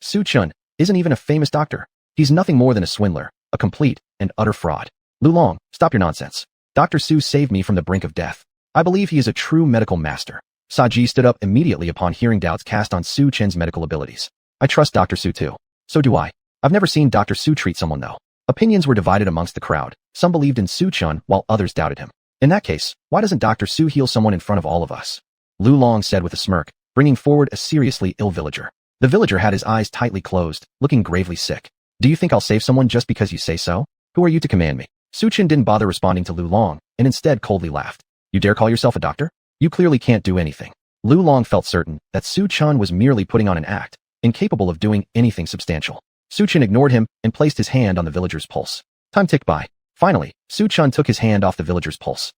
Su Chun isn't even a famous doctor. He's nothing more than a swindler, a complete and utter fraud. Lu Long, stop your nonsense. Dr. Su saved me from the brink of death. I believe he is a true medical master. Saji stood up immediately upon hearing doubts cast on Su Chun's medical abilities. I trust Dr. Su too. So do I. I've never seen Dr. Su treat someone though. Opinions were divided amongst the crowd. Some believed in Su Chun while others doubted him. In that case, why doesn't Dr. Su heal someone in front of all of us? Lu Long said with a smirk, bringing forward a seriously ill villager. The villager had his eyes tightly closed, looking gravely sick. Do you think I'll save someone just because you say so? Who are you to command me? Su Chun didn't bother responding to Lu Long, and instead coldly laughed. You dare call yourself a doctor? You clearly can't do anything. Lu Long felt certain that Su Chun was merely putting on an act, incapable of doing anything substantial. Su Chun ignored him and placed his hand on the villager's pulse. Time ticked by. Finally, Su Chun took his hand off the villager's pulse.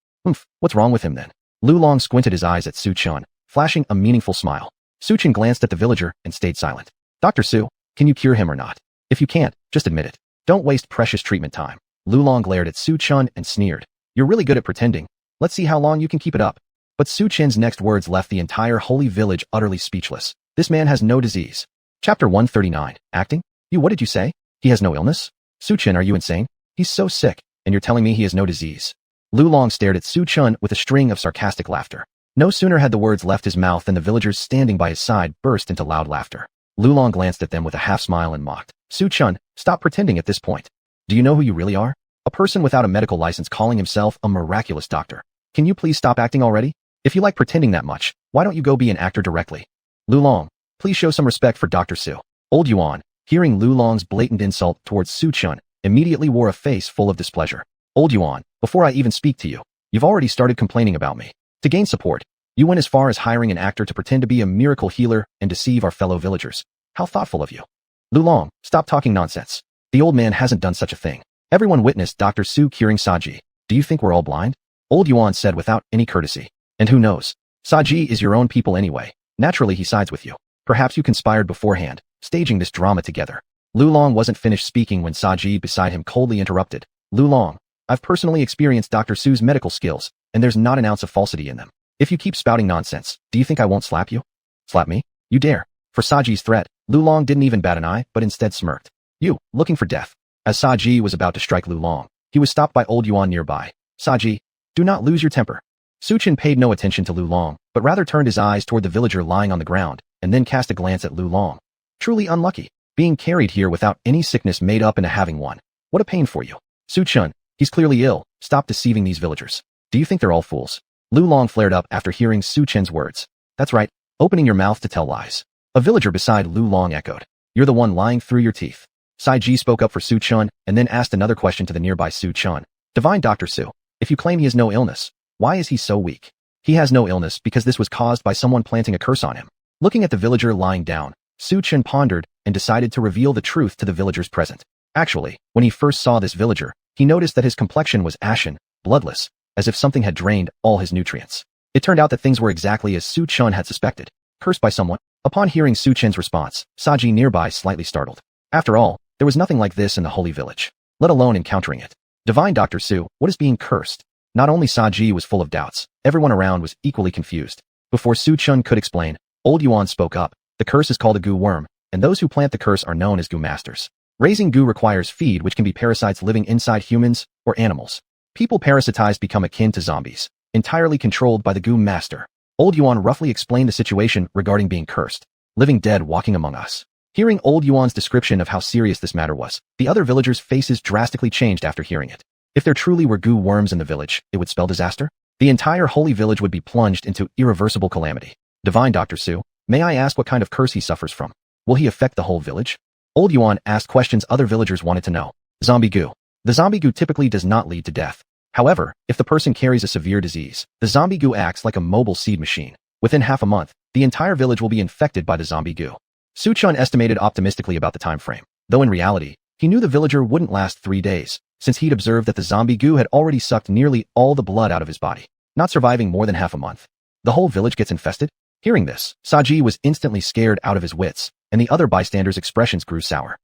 What's wrong with him then? Lu Long squinted his eyes at Su Chun, flashing a meaningful smile. Su Chun glanced at the villager and stayed silent. Dr. Su, can you cure him or not? If you can't, just admit it. Don't waste precious treatment time. Lu Long glared at Su Chun and sneered. You're really good at pretending. Let's see how long you can keep it up. But Su Chen's next words left the entire holy village utterly speechless. This man has no disease. Chapter 139. Acting? What did you say? He has no illness? Su Chen, are you insane? He's so sick, and you're telling me he has no disease. Lu Long stared at Su Chun with a string of sarcastic laughter. No sooner had the words left his mouth than the villagers standing by his side burst into loud laughter. Lu Long glanced at them with a half-smile and mocked. Su Chun, stop pretending at this point. Do you know who you really are? A person without a medical license calling himself a miraculous doctor. Can you please stop acting already? If you like pretending that much, why don't you go be an actor directly? Lu Long, please show some respect for Dr. Su. Old Yuan, hearing Lu Long's blatant insult towards Su Chun, immediately wore a face full of displeasure. Old Yuan, before I even speak to you, you've already started complaining about me. To gain support, you went as far as hiring an actor to pretend to be a miracle healer and deceive our fellow villagers. How thoughtful of you. Lu Long, stop talking nonsense. The old man hasn't done such a thing. Everyone witnessed Dr. Su curing Saji. Do you think we're all blind? Old Yuan said without any courtesy. And who knows? Saji is your own people anyway. Naturally he sides with you. Perhaps you conspired beforehand, staging this drama together. Lu Long wasn't finished speaking when Saji beside him coldly interrupted. Lu Long, I've personally experienced Dr. Su's medical skills, and there's not an ounce of falsity in them. If you keep spouting nonsense, do you think I won't slap you? Slap me? You dare. For Saji's threat, Lu Long didn't even bat an eye, but instead smirked. You, looking for death. As Saji was about to strike Lu Long, he was stopped by Old Yuan nearby. Saji, do not lose your temper. Su Chen paid no attention to Lu Long, but rather turned his eyes toward the villager lying on the ground, and then cast a glance at Lu Long. Truly unlucky. Being carried here without any sickness made up into having one. What a pain for you. Su Chen, he's clearly ill. Stop deceiving these villagers. Do you think they're all fools? Lu Long flared up after hearing Su Chen's words. That's right, opening your mouth to tell lies. A villager beside Lu Long echoed. You're the one lying through your teeth. Sai Ji spoke up for Su Chun and then asked another question to the nearby Su Chun. Divine Dr. Su, if you claim he has no illness, why is he so weak? He has no illness because this was caused by someone planting a curse on him. Looking at the villager lying down, Su Chun pondered and decided to reveal the truth to the villagers present. Actually, when he first saw this villager, he noticed that his complexion was ashen, bloodless, as if something had drained all his nutrients. It turned out that things were exactly as Su Chun had suspected. Cursed by someone. Upon hearing Su Chen's response, Saji nearby slightly startled. After all, there was nothing like this in the holy village, let alone encountering it. Divine Dr. Su, what is being cursed? Not only Saji was full of doubts, everyone around was equally confused. Before Su Chun could explain, Old Yuan spoke up. The curse is called a goo worm, and those who plant the curse are known as goo masters. Raising goo requires feed, which can be parasites living inside humans or animals. People parasitized become akin to zombies, entirely controlled by the goo master. Old Yuan roughly explained the situation regarding being cursed. Living dead walking among us. Hearing Old Yuan's description of how serious this matter was, the other villagers' faces drastically changed after hearing it. If there truly were goo worms in the village, it would spell disaster. The entire holy village would be plunged into irreversible calamity. Divine Dr. Su, may I ask what kind of curse he suffers from? Will he affect the whole village? Old Yuan asked questions other villagers wanted to know. Zombie goo. The zombie goo typically does not lead to death. However, if the person carries a severe disease, the zombie goo acts like a mobile seed machine. Within half a month, the entire village will be infected by the zombie goo. Su Chun estimated optimistically about the time frame, though in reality, he knew the villager wouldn't last 3 days, since he'd observed that the zombie goo had already sucked nearly all the blood out of his body, not surviving more than half a month. The whole village gets infested? Hearing this, Saji was instantly scared out of his wits, and the other bystanders' expressions grew sour.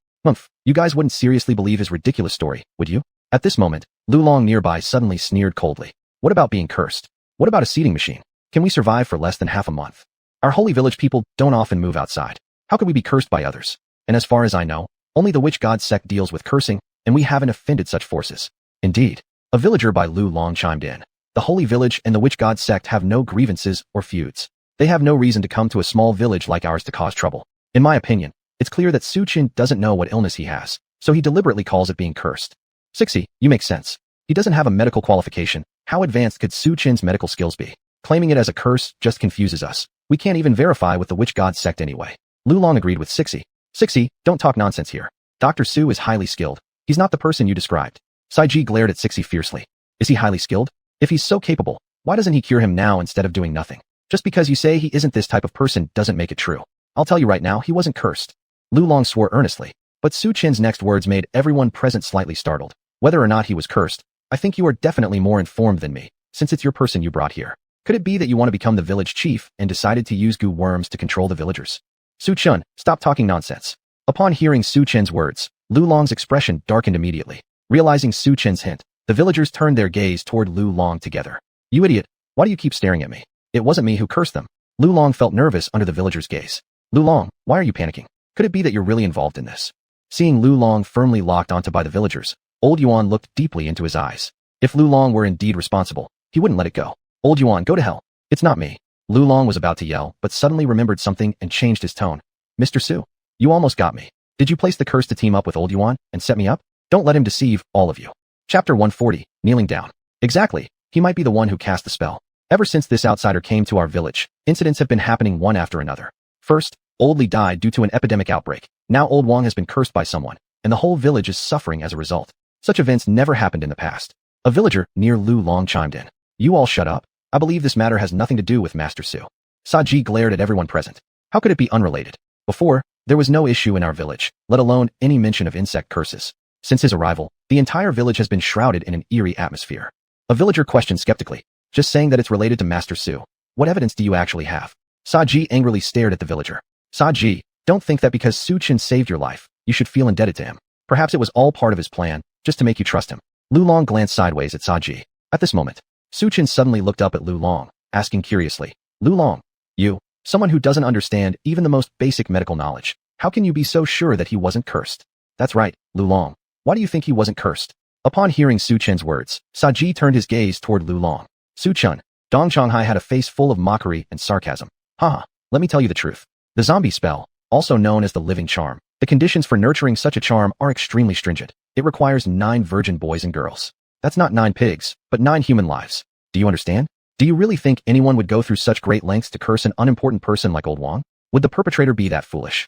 You guys wouldn't seriously believe his ridiculous story, would you? At this moment, Lu Long nearby suddenly sneered coldly. What about being cursed? What about a seeding machine? Can we survive for less than half a month? Our holy village people don't often move outside. How could we be cursed by others? And as far as I know, only the witch god sect deals with cursing, and we haven't offended such forces. Indeed, a villager by Lu Long chimed in. The holy village and the witch god sect have no grievances or feuds. They have no reason to come to a small village like ours to cause trouble. In my opinion, it's clear that Su Chen doesn't know what illness he has, so he deliberately calls it being cursed. Sixi, you make sense. He doesn't have a medical qualification. How advanced could Su Chen's medical skills be? Claiming it as a curse just confuses us. We can't even verify with the witch god sect anyway. Lu Long agreed with Sixi. Sixi, don't talk nonsense here. Dr. Su is highly skilled. He's not the person you described. Saiji glared at Sixi fiercely. Is he highly skilled? If he's so capable, why doesn't he cure him now instead of doing nothing? Just because you say he isn't this type of person doesn't make it true. I'll tell you right now, he wasn't cursed. Lu Long swore earnestly, but Su Chen's next words made everyone present slightly startled. Whether or not he was cursed, I think you are definitely more informed than me. since it's your person you brought here. Could it be that you want to become the village chief and decided to use goo worms to control the villagers? Su Chen, stop talking nonsense. Upon hearing Su Chen's words, Lu Long's expression darkened immediately. Realizing Su Chen's hint, the villagers turned their gaze toward Lu Long together. You idiot, why do you keep staring at me? It wasn't me who cursed them. Lu Long felt nervous under the villagers' gaze. Lu Long, why are you panicking? Could it be that you're really involved in this? Seeing Lu Long firmly locked onto by the villagers, Old Yuan looked deeply into his eyes. If Lu Long were indeed responsible, he wouldn't let it go. Old Yuan, go to hell. It's not me. Lu Long was about to yell, but suddenly remembered something and changed his tone. Mr. Su, you almost got me. Did you place the curse to team up with Old Yuan and set me up? Don't let him deceive all of you. Chapter 140, Kneeling Down. Exactly, he might be the one who cast the spell. Ever since this outsider came to our village, incidents have been happening one after another. First, Old Li died due to an epidemic outbreak. Now Old Wang has been cursed by someone, and the whole village is suffering as a result. Such events never happened in the past. A villager near Lu Long chimed in. You all shut up. I believe this matter has nothing to do with Master Su. Saji glared at everyone present. How could it be unrelated? Before, there was no issue in our village, let alone any mention of insect curses. Since his arrival, the entire village has been shrouded in an eerie atmosphere. A villager questioned skeptically. Just saying that it's related to Master Su. What evidence do you actually have? Saji angrily stared at the villager. Saji, don't think that because Su Chen saved your life, you should feel indebted to him. Perhaps it was all part of his plan, just to make you trust him. Lu Long glanced sideways at Saji. At this moment, Su Chen suddenly looked up at Lu Long, asking curiously, Lu Long, you, someone who doesn't understand even the most basic medical knowledge, how can you be so sure that he wasn't cursed? That's right, Lu Long. Why do you think he wasn't cursed? Upon hearing Su Chen's words, Saji turned his gaze toward Lu Long. Su Chen, Dong Changhai had a face full of mockery and sarcasm. Haha, let me tell you the truth. The zombie spell, also known as the living charm, the conditions for nurturing such a charm are extremely stringent. It requires 9 virgin boys and girls. That's not 9 pigs, but 9 human lives. Do you understand? Do you really think anyone would go through such great lengths to curse an unimportant person like Old Wang? Would the perpetrator be that foolish?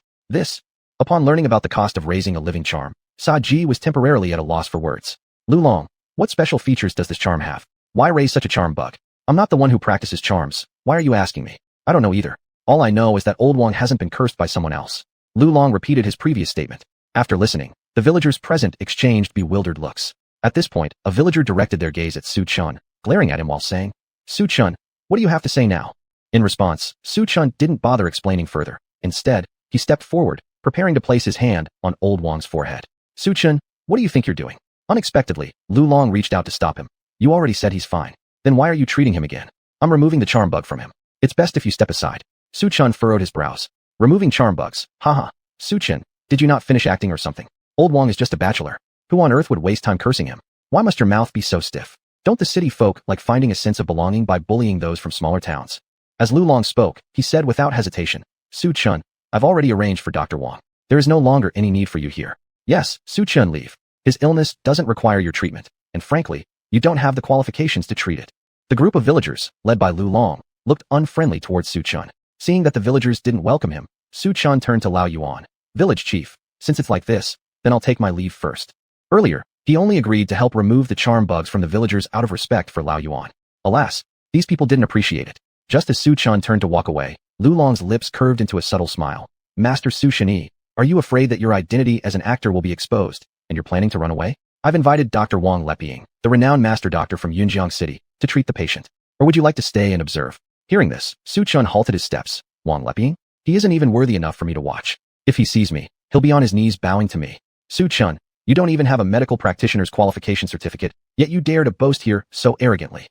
Upon learning about the cost of raising a living charm, Saji was temporarily at a loss for words. Lu Long, what special features does this charm have? Why raise such a charm bug? I'm not the one who practices charms. Why are you asking me? I don't know either. All I know is that Old Wang hasn't been cursed by someone else. Lu Long repeated his previous statement. After listening, the villagers present exchanged bewildered looks. At this point, a villager directed their gaze at Su Chen, glaring at him while saying, Su Chen, what do you have to say now? In response, Su Chen didn't bother explaining further. Instead, he stepped forward, preparing to place his hand on Old Wang's forehead. Su Chen, what do you think you're doing? Unexpectedly, Lu Long reached out to stop him. You already said he's fine. Then why are you treating him again? I'm removing the charm bug from him. It's best if you step aside. Su Chen furrowed his brows. Removing charm bugs, haha. Su Chen, did you not finish acting or something? Old Wang is just a bachelor. Who on earth would waste time cursing him? Why must your mouth be so stiff? Don't the city folk like finding a sense of belonging by bullying those from smaller towns? As Lu Long spoke, he said without hesitation, Su Chen, I've already arranged for Dr. Wang. There is no longer any need for you here. Yes, Su Chen, leave. His illness doesn't require your treatment, and frankly, you don't have the qualifications to treat it. The group of villagers, led by Lu Long, looked unfriendly towards Su Chen. Seeing that the villagers didn't welcome him, Su Chen turned to Lao Yuan. Village chief, since it's like this, then I'll take my leave first. Earlier, he only agreed to help remove the charm bugs from the villagers out of respect for Lao Yuan. Alas, these people didn't appreciate it. Just as Su Chen turned to walk away, Lu Long's lips curved into a subtle smile. Master Su Shenyi, are you afraid that your identity as an actor will be exposed, and you're planning to run away? I've invited Dr. Wang Leping, the renowned master doctor from Yunjiang City, to treat the patient. Or would you like to stay and observe? Hearing this, Su Chen halted his steps. Wang Leping? He isn't even worthy enough for me to watch. If he sees me, he'll be on his knees bowing to me. Su Chen, you don't even have a medical practitioner's qualification certificate, yet you dare to boast here so arrogantly.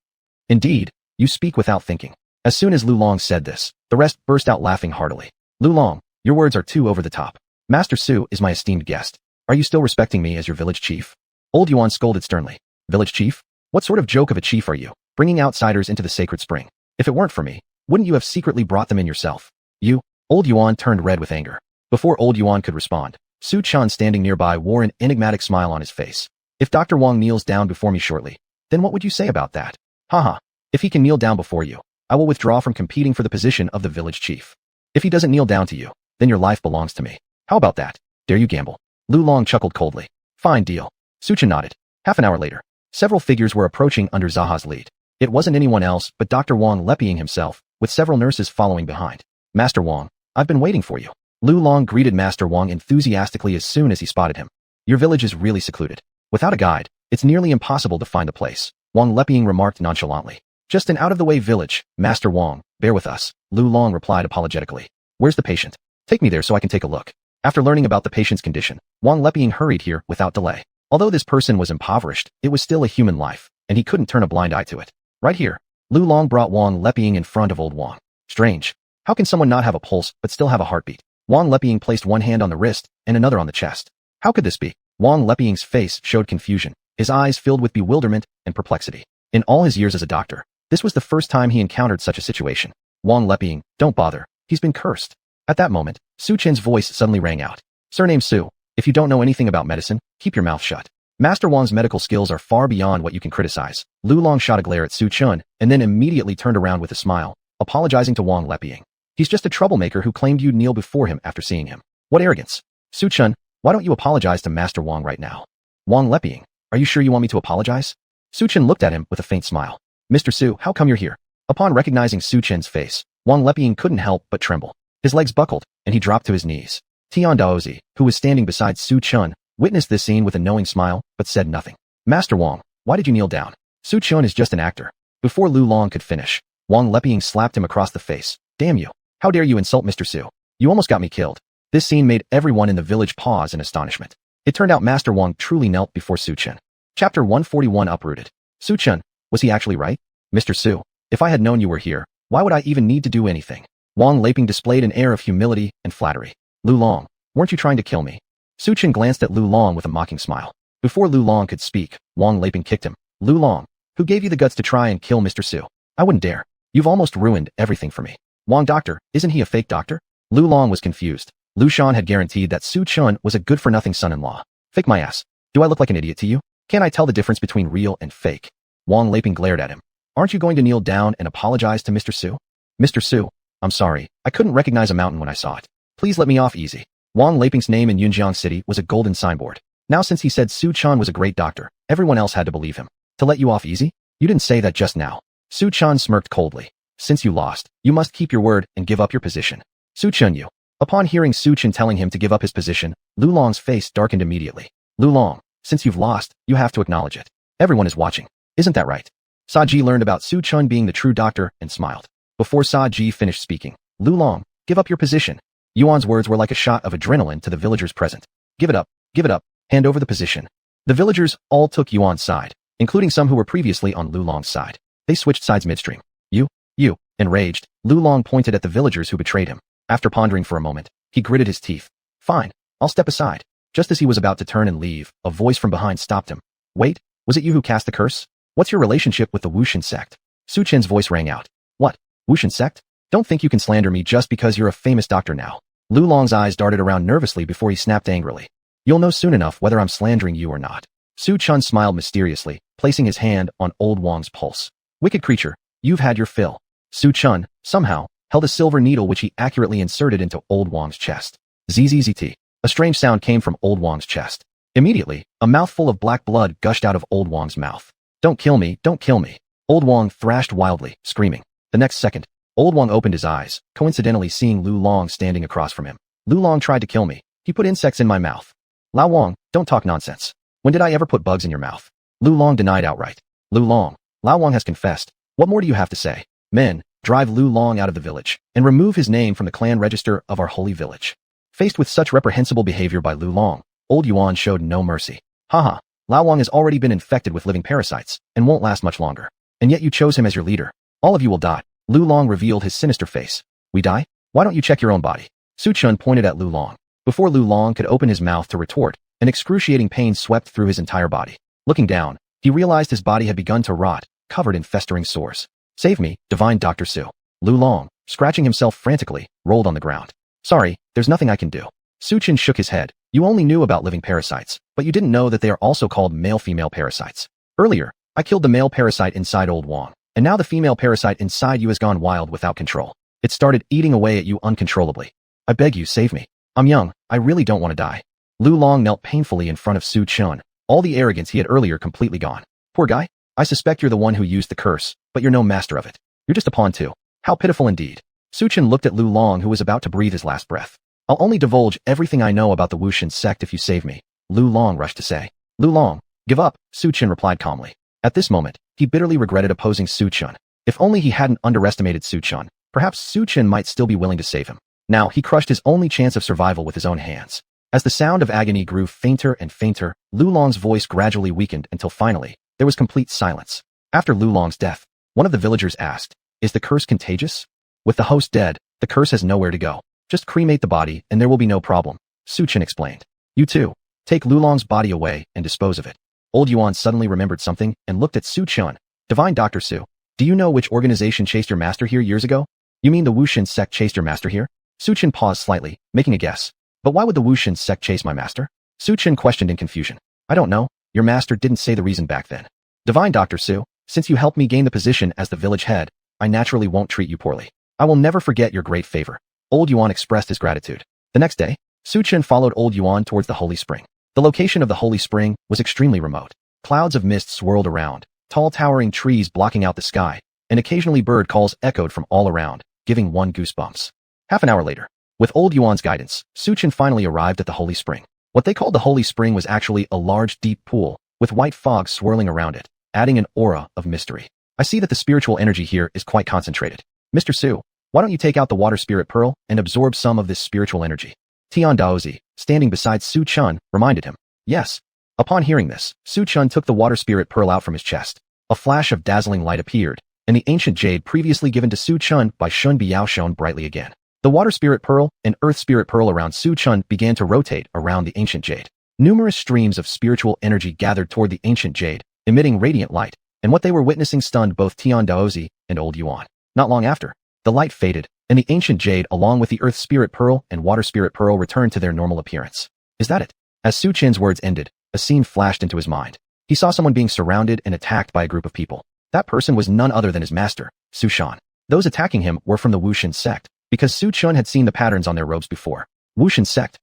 Indeed, you speak without thinking. As soon as Lu Long said this, the rest burst out laughing heartily. Lu Long, your words are too over the top. Master Su is my esteemed guest. Are you still respecting me as your village chief? Old Yuan scolded sternly. Village chief? What sort of joke of a chief are you, bringing outsiders into the sacred spring? If it weren't for me, wouldn't you have secretly brought them in yourself? You? Old Yuan turned red with anger. Before Old Yuan could respond, Su Chen standing nearby wore an enigmatic smile on his face. If Dr. Wang kneels down before me shortly, then what would you say about that? Haha. If he can kneel down before you, I will withdraw from competing for the position of the village chief. If he doesn't kneel down to you, then your life belongs to me. How about that? Dare you gamble? Lu Long chuckled coldly. Fine deal. Su Chen nodded. Half an hour later, several figures were approaching under Zaha's lead. It wasn't anyone else but Dr. Wang Leping himself, with several nurses following behind. Master Wang, I've been waiting for you. Lu Long greeted Master Wang enthusiastically as soon as he spotted him. Your village is really secluded. Without a guide, it's nearly impossible to find a place. Wang Leping remarked nonchalantly. Just an out-of-the-way village, Master Wang, bear with us, Lu Long replied apologetically. Where's the patient? Take me there so I can take a look. After learning about the patient's condition, Wang Leping hurried here without delay. Although this person was impoverished, it was still a human life, and he couldn't turn a blind eye to it. Right here. Lu Long brought Wang Leping in front of old Wang. Strange. How can someone not have a pulse but still have a heartbeat? Wang Leping placed one hand on the wrist and another on the chest. How could this be? Wang Leping's face showed confusion, his eyes filled with bewilderment and perplexity. In all his years as a doctor, this was the first time he encountered such a situation. Wang Leping, don't bother. He's been cursed. At that moment, Su Chen's voice suddenly rang out. Surname Su. If you don't know anything about medicine, keep your mouth shut. Master Wang's medical skills are far beyond what you can criticize. Lu Long shot a glare at Su Chen and then immediately turned around with a smile, apologizing to Wang Leping. He's just a troublemaker who claimed you'd kneel before him after seeing him. What arrogance. Su Chen, why don't you apologize to Master Wang right now? Wang Leping, are you sure you want me to apologize? Su Chen looked at him with a faint smile. Mr. Su, how come you're here? Upon recognizing Su Chen's face, Wang Leping couldn't help but tremble. His legs buckled, and he dropped to his knees. Tian Daozi, who was standing beside Su Chen, witnessed this scene with a knowing smile, but said nothing. Master Wang, why did you kneel down? Su Chen is just an actor. Before Lu Long could finish, Wang Leping slapped him across the face. Damn you. How dare you insult Mr. Su? You almost got me killed. This scene made everyone in the village pause in astonishment. It turned out Master Wang truly knelt before Su Chen. Chapter 141 Uprooted. Su Chen, was he actually right? Mr. Su, if I had known you were here, why would I even need to do anything? Wang Leping displayed an air of humility and flattery. Lu Long, weren't you trying to kill me? Su Chen glanced at Lu Long with a mocking smile. Before Lu Long could speak, Wang Leping kicked him. Lu Long, who gave you the guts to try and kill Mr. Su? I wouldn't dare. You've almost ruined everything for me. Wang doctor, isn't he a fake doctor? Lu Long was confused. Lu Shan had guaranteed that Su Chen was a good-for-nothing son-in-law. Fake my ass. Do I look like an idiot to you? Can't I tell the difference between real and fake? Wang Leping glared at him. Aren't you going to kneel down and apologize to Mr. Su? Mr. Su, I'm sorry. I couldn't recognize a mountain when I saw it. Please let me off easy. Wang Leping's name in Yunjiang City was a golden signboard. Now since he said Su Chen was a great doctor, everyone else had to believe him. To let you off easy? You didn't say that just now. Su Chen smirked coldly. Since you lost, you must keep your word and give up your position. Su Chen you. Upon hearing Su Chen telling him to give up his position, Lu Long's face darkened immediately. Lu Long, since you've lost, you have to acknowledge it. Everyone is watching. Isn't that right? Sa Ji learned about Su Chen being the true doctor and smiled. Before Sa Ji finished speaking, Lu Long, give up your position. Yuan's words were like a shot of adrenaline to the villagers present. Give it up, hand over the position. The villagers all took Yuan's side, including some who were previously on Lu Long's side. They switched sides midstream. You, enraged, Lu Long pointed at the villagers who betrayed him. After pondering for a moment, he gritted his teeth. Fine, I'll step aside. Just as he was about to turn and leave, a voice from behind stopped him. Wait, was it you who cast the curse? What's your relationship with the Wushan sect? Su Chen's voice rang out. What? Wushan sect? Don't think you can slander me just because you're a famous doctor now. Lu Long's eyes darted around nervously before he snapped angrily. You'll know soon enough whether I'm slandering you or not. Su Chen smiled mysteriously, placing his hand on old Wang's pulse. Wicked creature, you've had your fill. Su Chen, somehow, held a silver needle which he accurately inserted into old Wang's chest. Zzzt. A strange sound came from old Wang's chest. Immediately, a mouthful of black blood gushed out of old Wang's mouth. Don't kill me, don't kill me. Old Wang thrashed wildly, screaming. The next second, old Wang opened his eyes, coincidentally seeing Lu Long standing across from him. Lu Long tried to kill me. He put insects in my mouth. Lao Wang, don't talk nonsense. When did I ever put bugs in your mouth? Lu Long denied outright. Lu Long, Lao Wang has confessed. What more do you have to say? Men, drive Lu Long out of the village, and remove his name from the clan register of our holy village. Faced with such reprehensible behavior by Lu Long, old Yuan showed no mercy. Haha, Lao Wang has already been infected with living parasites, and won't last much longer. And yet you chose him as your leader. All of you will die. Lu Long revealed his sinister face. We die? Why don't you check your own body? Su Chen pointed at Lu Long. Before Lu Long could open his mouth to retort, an excruciating pain swept through his entire body. Looking down, he realized his body had begun to rot, covered in festering sores. Save me, divine Dr. Su. Lu Long, scratching himself frantically, rolled on the ground. Sorry, there's nothing I can do. Su Chen shook his head. You only knew about living parasites, but you didn't know that they are also called male-female parasites. Earlier, I killed the male parasite inside old Wang, and now the female parasite inside you has gone wild without control. It started eating away at you uncontrollably. I beg you, save me. I'm young, I really don't want to die. Lu Long knelt painfully in front of Su Chen, all the arrogance he had earlier completely gone. Poor guy, I suspect you're the one who used the curse, but you're no master of it. You're just a pawn too. How pitiful indeed. Su Chen looked at Lu Long who was about to breathe his last breath. I'll only divulge everything I know about the Wushan sect if you save me, Lu Long rushed to say. Lu Long, give up, Su Chen replied calmly. At this moment, He bitterly regretted opposing Su Chun. If only he hadn't underestimated Su Chun, perhaps Su Chun might still be willing to save him. Now, he crushed his only chance of survival with his own hands. As the sound of agony grew fainter and fainter, Lu Long's voice gradually weakened until finally, there was complete silence. After Lu Long's death, one of the villagers asked, "Is the curse contagious?" "With the host dead, the curse has nowhere to go. Just cremate the body and there will be no problem," Su Chun explained. "You too. Take Lu Long's body away and dispose of it." Old Yuan suddenly remembered something and looked at Su Chun. "Divine Dr. Su, do you know which organization chased your master here years ago?" "You mean the Wuxin sect chased your master here?" Su Chun paused slightly, making a guess. "But why would the Wuxin sect chase my master?" Su Chun questioned in confusion. "I don't know. Your master didn't say the reason back then." "Divine Dr. Su, since you helped me gain the position as the village head, I naturally won't treat you poorly. I will never forget your great favor." Old Yuan expressed his gratitude. The next day, Su Chun followed Old Yuan towards the holy spring. The location of the holy spring was extremely remote. Clouds of mist swirled around, tall towering trees blocking out the sky, and occasionally bird calls echoed from all around, giving one goosebumps. Half an hour later, with Old Yuan's guidance, Su Chun finally arrived at the holy spring. What they called the holy spring was actually a large deep pool, with white fog swirling around it, adding an aura of mystery. "I see that the spiritual energy here is quite concentrated. Mr. Su, why don't you take out the water spirit pearl and absorb some of this spiritual energy?" Tian Daozi, standing beside Su Chun, reminded him. "Yes." Upon hearing this, Su Chun took the water spirit pearl out from his chest. A flash of dazzling light appeared, and the ancient jade previously given to Su Chun by Shen Biao shone brightly again. The water spirit pearl and earth spirit pearl around Su Chun began to rotate around the ancient jade. Numerous streams of spiritual energy gathered toward the ancient jade, emitting radiant light, and what they were witnessing stunned both Tian Daozi and Old Yuan. Not long after, the light faded, and the ancient jade along with the earth spirit pearl and water spirit pearl returned to their normal appearance. "Is that it?" As Su Chin's words ended, a scene flashed into his mind. He saw someone being surrounded and attacked by a group of people. That person was none other than his master, Su Shan. Those attacking him were from the Wuxin sect, because Su Chun had seen the patterns on their robes before. "Wuxin sect?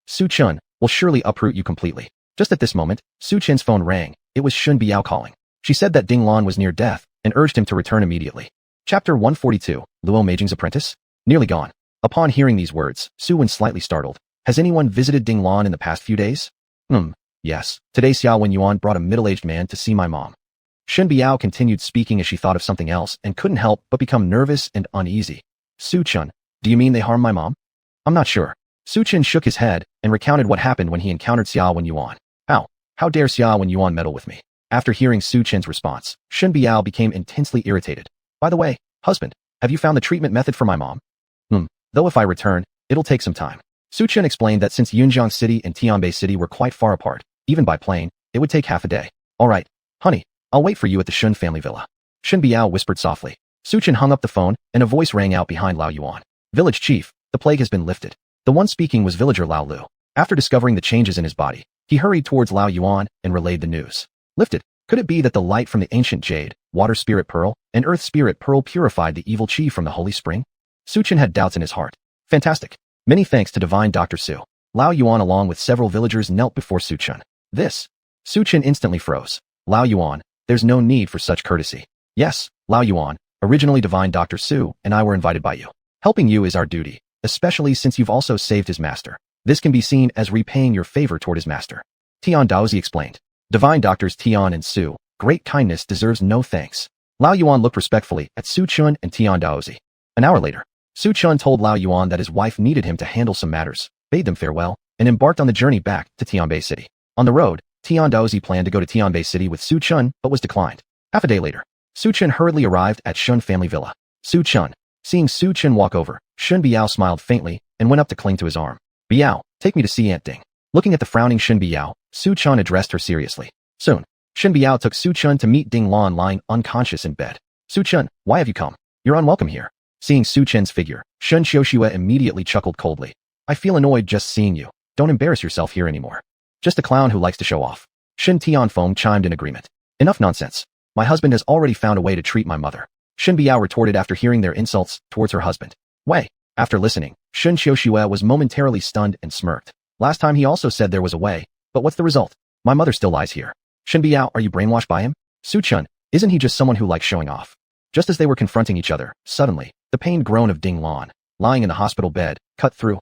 Su Chun, will surely uproot you completely." Just at this moment, Su Chin's phone rang. It was Shen Biao calling. She said that Ding Lan was near death and urged him to return immediately. Chapter 142, Luo Meijing's apprentice? Nearly gone. Upon hearing these words, Su was slightly startled. "Has anyone visited Ding Lan in the past few days?" Yes. Today Xiaowen Yuan brought a middle-aged man to see my mom." Shen Biao continued speaking as she thought of something else and couldn't help but become nervous and uneasy. "Su Chun, do you mean they harmed my mom?" "I'm not sure." Su Chun shook his head and recounted what happened when he encountered Xiaowen Yuan. How dare Xiaowen Yuan meddle with me?" After hearing Su Chin's response, Shen Biao became intensely irritated. "By the way, husband, have you found the treatment method for my mom?" Though if I return, it'll take some time." Su Chun explained that since Yunjiang City and Tianbei City were quite far apart, even by plane, it would take half a day. "All right, honey, I'll wait for you at the Shen family villa." Shen Biao whispered softly. Su Chun hung up the phone, and a voice rang out behind Lao Yuan. "Village chief, the plague has been lifted." The one speaking was villager Lao Lu. After discovering the changes in his body, he hurried towards Lao Yuan and relayed the news. "Lifted? Could it be that the light from the ancient jade, water spirit pearl, and earth spirit pearl purified the evil chi from the holy spring?" Su Chun had doubts in his heart. "Fantastic. Many thanks to divine Dr. Su." Lao Yuan along with several villagers knelt before Su Chun. Su Chun instantly froze. "Lao Yuan, there's no need for such courtesy." "Yes, Lao Yuan, originally divine Dr. Su and I were invited by you. Helping you is our duty, especially since you've also saved his master. This can be seen as repaying your favor toward his master." Tian Daozi explained. "Divine Doctors Tian and Su, great kindness deserves no thanks." Lao Yuan looked respectfully at Su Chun and Tian Daozi. An hour later, Su Chun told Lao Yuan that his wife needed him to handle some matters, bade them farewell, and embarked on the journey back to Tianbei City. On the road, Tian Daozi planned to go to Tianbei City with Su Chun, but was declined. Half a day later, Su Chun hurriedly arrived at Shen family villa. Su Chun. Seeing Su Chun walk over, Shen Biao smiled faintly and went up to cling to his arm. "Biao, take me to see Aunt Ding." Looking at the frowning Shen Biao, Su Chun addressed her seriously. Soon, Shen Biao took Su Chun to meet Ding Lan lying unconscious in bed. "Su Chun, why have you come? You're unwelcome here." Seeing Su Chen's figure, Shen Xiuxue immediately chuckled coldly. "I feel annoyed just seeing you. Don't embarrass yourself here anymore. Just a clown who likes to show off." Shen Tianfeng chimed in agreement. "Enough nonsense. My husband has already found a way to treat my mother." Shen Biao retorted after hearing their insults towards her husband. "Way." After listening, Shen Xiuxue was momentarily stunned and smirked. Last time he also said there was a way, but what's the result? My mother still lies here. "Shen Biao, are you brainwashed by him?" "Su Chun, isn't he just someone who likes showing off?" Just as they were confronting each other, suddenly, the pained groan of Ding Lan, lying in the hospital bed, cut through.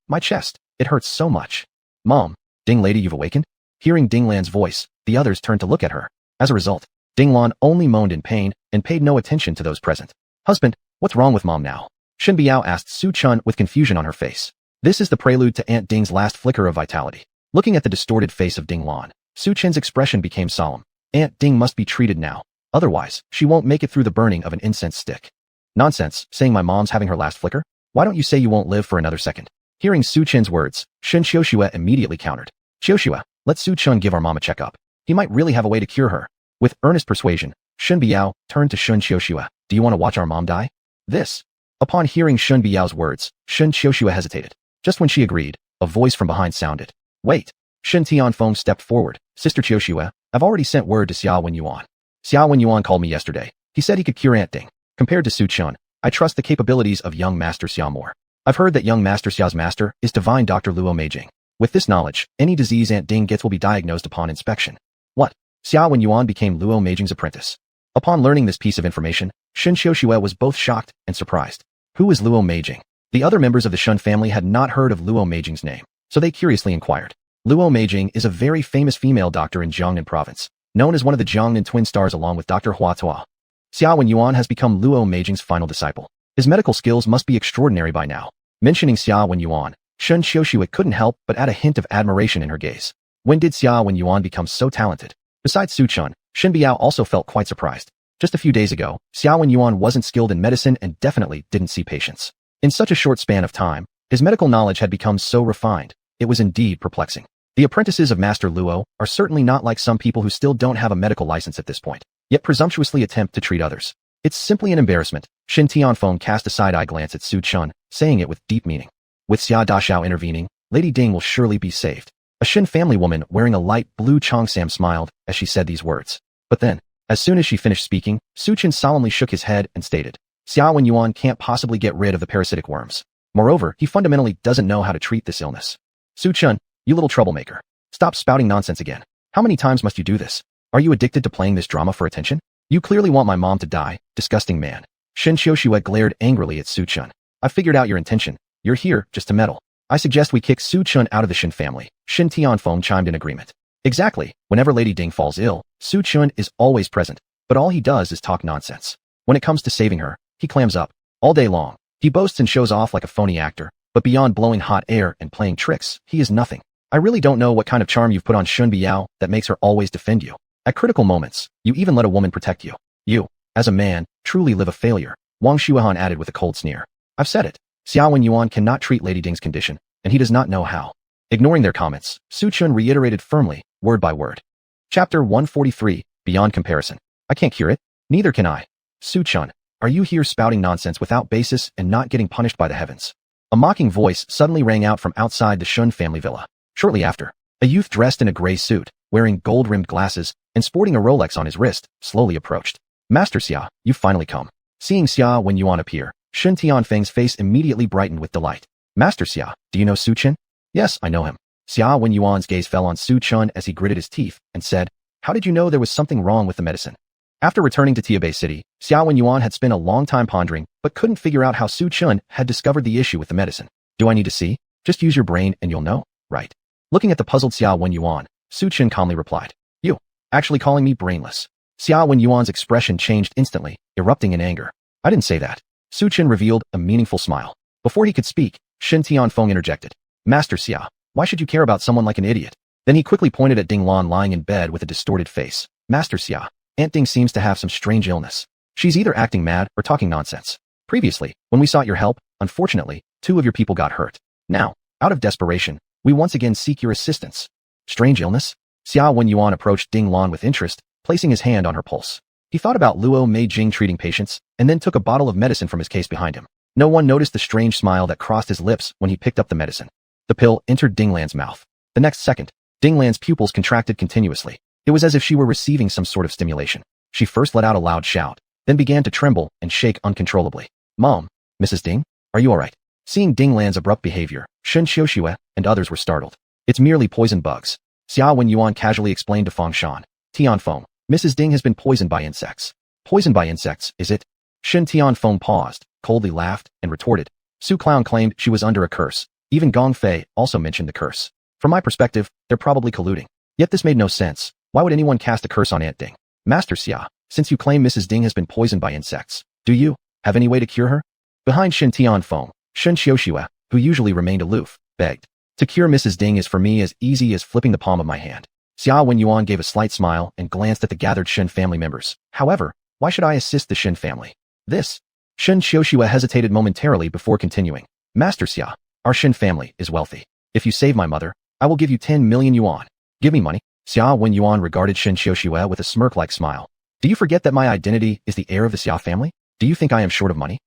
My chest. It hurts so much." "Mom, Ding lady, you've awakened?" Hearing Ding Lan's voice, the others turned to look at her. As a result, Ding Lan only moaned in pain and paid no attention to those present. Husband, what's wrong with mom now? Shen Biao asked Su Chun with confusion on her face. This is the prelude to Aunt Ding's last flicker of vitality. Looking at the distorted face of Ding Lan, Su Chen's expression became solemn. Aunt Ding must be treated now. Otherwise, she won't make it through the burning of an incense stick. Nonsense, saying my mom's having her last flicker? Why don't you say you won't live for another second? Hearing Su Chen's words, Shen Xiuxue immediately countered. Xiuxue, let Su Chun give our mom a checkup. He might really have a way to cure her. With earnest persuasion, Shen Biao turned to Shen Xiuxue. Do you want to watch our mom die? This. Upon hearing Shen Biao's words, Shen Xiuxue hesitated. Just when she agreed, a voice from behind sounded. Wait. Shen Tianfeng stepped forward. Sister Xiuxue, I've already sent word to xuanhuan. Xuanhuan called me yesterday. He said he could cure Aunt Ding. Compared to Su Chun, I trust the capabilities of young Master Xia more. I've heard that young Master Xiao's master is divine Dr. Luo Meijing. With this knowledge, any disease Aunt Ding gets will be diagnosed upon inspection. What? Xuanhuan became Luo Meijing's apprentice. Upon learning this piece of information, Shen Xiuxue was both shocked and surprised. Who is Luo Meijing? The other members of the Shen family had not heard of Luo Meijing's name, so they curiously inquired. Luo Meijing is a very famous female doctor in Jiangnan province, known as one of the Jiangnan twin stars along with Dr. Hua Tua. Xuanhuan has become Luo Meijing's final disciple. His medical skills must be extraordinary by now. Mentioning Xuanhuan, Shen Xiuxue couldn't help but add a hint of admiration in her gaze. When did Xuanhuan become so talented? Besides Su Chun, Shen Biao also felt quite surprised. Just a few days ago, Xuanhuan wasn't skilled in medicine and definitely didn't see patients. In such a short span of time, his medical knowledge had become so refined, it was indeed perplexing. The apprentices of Master Luo are certainly not like some people who still don't have a medical license at this point, yet presumptuously attempt to treat others. It's simply an embarrassment. Shen Tianfeng cast a side-eye glance at Su Chun, saying it with deep meaning. With Xia Daxiao intervening, Lady Ding will surely be saved. A Shen family woman wearing a light blue cheongsam smiled as she said these words. But then, as soon as she finished speaking, Su Chun solemnly shook his head and stated, Xuanhuan can't possibly get rid of the parasitic worms. Moreover, he fundamentally doesn't know how to treat this illness. Su Chun, you little troublemaker. Stop spouting nonsense again. How many times must you do this? Are you addicted to playing this drama for attention? You clearly want my mom to die, disgusting man. Shen Xiuxue glared angrily at Su Chun. I figured out your intention. You're here just to meddle. I suggest we kick Su Chun out of the Shen family. Shen Tianfeng chimed in agreement. Exactly. Whenever Lady Ding falls ill, Su Chun is always present, but all he does is talk nonsense. When it comes to saving her, he clams up. All day long, he boasts and shows off like a phony actor, but beyond blowing hot air and playing tricks, he is nothing. I really don't know what kind of charm you've put on Shen Biao that makes her always defend you. At critical moments, you even let a woman protect you. You, as a man, truly live a failure, Wang Xuanhuan added with a cold sneer. I've said it. Xuanhuan cannot treat Lady Ding's condition, and he does not know how. Ignoring their comments, Su Chun reiterated firmly, word by word. Chapter 143, Beyond Comparison. I can't cure it. Neither can I. Su Chun, are you here spouting nonsense without basis and not getting punished by the heavens? A mocking voice suddenly rang out from outside the Shen family villa. Shortly after, a youth dressed in a gray suit, wearing gold-rimmed glasses, and sporting a Rolex on his wrist, slowly approached. Master Xia, you've finally come. Seeing Xuanhuan appear, Shen Tianfeng's face immediately brightened with delight. Master Xia, do you know Su Chun? Yes, I know him. Xuanhuan's gaze fell on Su Chun as he gritted his teeth, and said, how did you know there was something wrong with the medicine? After returning to Tiabei City, Xuanhuan had spent a long time pondering, but couldn't figure out how Su Chun had discovered the issue with the medicine. Do I need to see? Just use your brain and you'll know, right? Looking at the puzzled Xuanhuan, Su Chun calmly replied, you, actually calling me brainless? Xuanhuan's expression changed instantly, erupting in anger. I didn't say that. Su Chun revealed a meaningful smile. Before he could speak, Shen Tianfeng interjected. Master Xia, why should you care about someone like an idiot? Then he quickly pointed at Ding Lan lying in bed with a distorted face. Master Xia, Aunt Ding seems to have some strange illness. She's either acting mad or talking nonsense. Previously, when we sought your help, unfortunately, 2 of your people got hurt. Now, out of desperation, we once again seek your assistance. Strange illness? Xuanhuan approached Ding Lan with interest, placing his hand on her pulse. He thought about Luo Meijing treating patients, and then took a bottle of medicine from his case behind him. No one noticed the strange smile that crossed his lips when he picked up the medicine. The pill entered Ding Lan's mouth. The next second, Ding Lan's pupils contracted continuously. It was as if she were receiving some sort of stimulation. She first let out a loud shout, then began to tremble and shake uncontrollably. Mom, Mrs. Ding, are you alright? Seeing Ding Lan's abrupt behavior, Shen Xiuxue and others were startled. It's merely poison bugs. Xuanhuan casually explained to Fang Shan. Tianfeng, Mrs. Ding has been poisoned by insects. Poisoned by insects, is it? Shen Tianfeng paused, coldly laughed, and retorted. Su Clown claimed she was under a curse. Even Gong Fei also mentioned the curse. From my perspective, they're probably colluding. Yet this made no sense. Why would anyone cast a curse on Aunt Ding? Master Xia, since you claim Mrs. Ding has been poisoned by insects, do you have any way to cure her? Behind Shen Tianfeng, Shen Xiuxue, who usually remained aloof, begged. To cure Mrs. Ding is for me as easy as flipping the palm of my hand. Xia Wenyuan gave a slight smile and glanced at the gathered Shen family members. However, why should I assist the Shen family? This. Shen Xiuxue hesitated momentarily before continuing. Master Xia, our Shen family is wealthy. If you save my mother, I will give you 10 million yuan. Give me money. Xia Wenyuan regarded Shen Xiuxue with a smirk-like smile. Do you forget that my identity is the heir of the Xia family? Do you think I am short of money?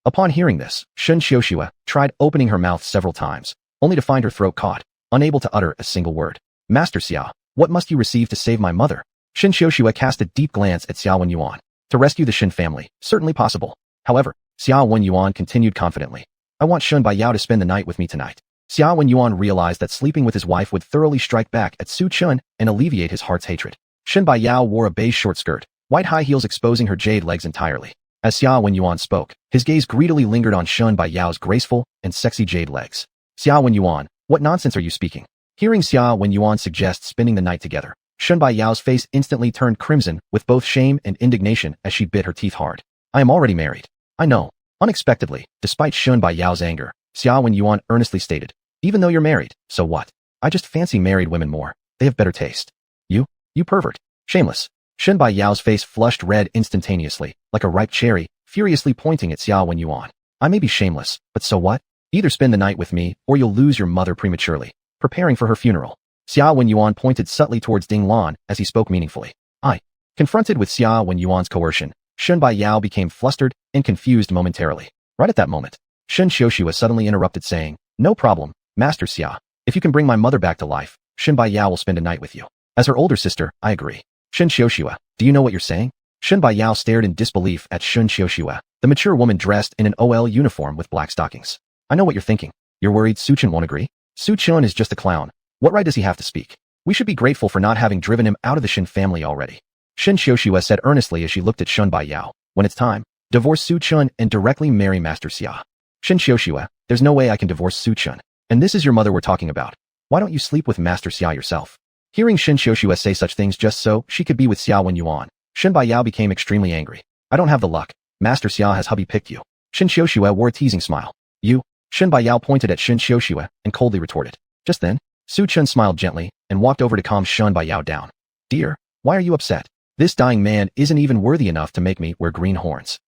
Upon hearing this, Shen Xiuxue tried opening her mouth several times, only to find her throat caught, unable to utter a single word. Master Xia, what must you receive to save my mother? Shen Xiuxue cast a deep glance at Xia Wenyuan. To rescue the Shen family, certainly possible. However, Xia Wenyuan continued confidently. I want Shen Baiyao to spend the night with me tonight. Xia Wenyuan realized that sleeping with his wife would thoroughly strike back at Su Chun and alleviate his heart's hatred. Shen Baiyao wore a beige short skirt, white high heels exposing her jade legs entirely. As Xia Wenyuan spoke, his gaze greedily lingered on Shen Baiyao's graceful and sexy jade legs. Xia Wenyuan, what nonsense are you speaking? Hearing Xia Wenyuan suggest spending the night together, Shen Baiyao's face instantly turned crimson with both shame and indignation as she bit her teeth hard. I am already married. I know. Unexpectedly, despite Shen Baiyao's anger, Xia Wenyuan earnestly stated, even though you're married, so what? I just fancy married women more. They have better taste. You pervert. Shameless. Shen Baiyao's face flushed red instantaneously, like a ripe cherry, furiously pointing at Xia Wenyuan. I may be shameless, but so what? Either spend the night with me, or you'll lose your mother prematurely. Preparing for her funeral. Xia Wenyuan pointed subtly towards Ding Lan as he spoke meaningfully. Confronted with Xia Wenyuan's coercion, Shen Baiyao became flustered and confused momentarily. Right at that moment, Shen Xiuxue suddenly interrupted saying, no problem, Master Xia. If you can bring my mother back to life, Shen Baiyao will spend a night with you. As her older sister, I agree. Shen Xiuxue, do you know what you're saying? Shen Baiyao stared in disbelief at Shen Xiuxue, the mature woman dressed in an OL uniform with black stockings. I know what you're thinking. You're worried Su Chun won't agree? Su Chun is just a clown. What right does he have to speak? We should be grateful for not having driven him out of the Shen family already. Shen Xiuxue said earnestly as she looked at Shen Baiyao. When it's time, divorce Su Chun and directly marry Master Xia. Shen Xiuxue, there's no way I can divorce Su Chun. And this is your mother we're talking about. Why don't you sleep with Master Xia yourself? Hearing Shen Xiuxue say such things just so she could be with Xia Wenyuan, Shen Baiyao became extremely angry. I don't have the luck. Master Xia has hubby picked you. Shen Xiuxue wore a teasing smile. You? Shen Baiyao pointed at Shen Xiuxue and coldly retorted. Just then, Su Chun smiled gently and walked over to calm Shen Baiyao down. Dear, why are you upset? This dying man isn't even worthy enough to make me wear green horns.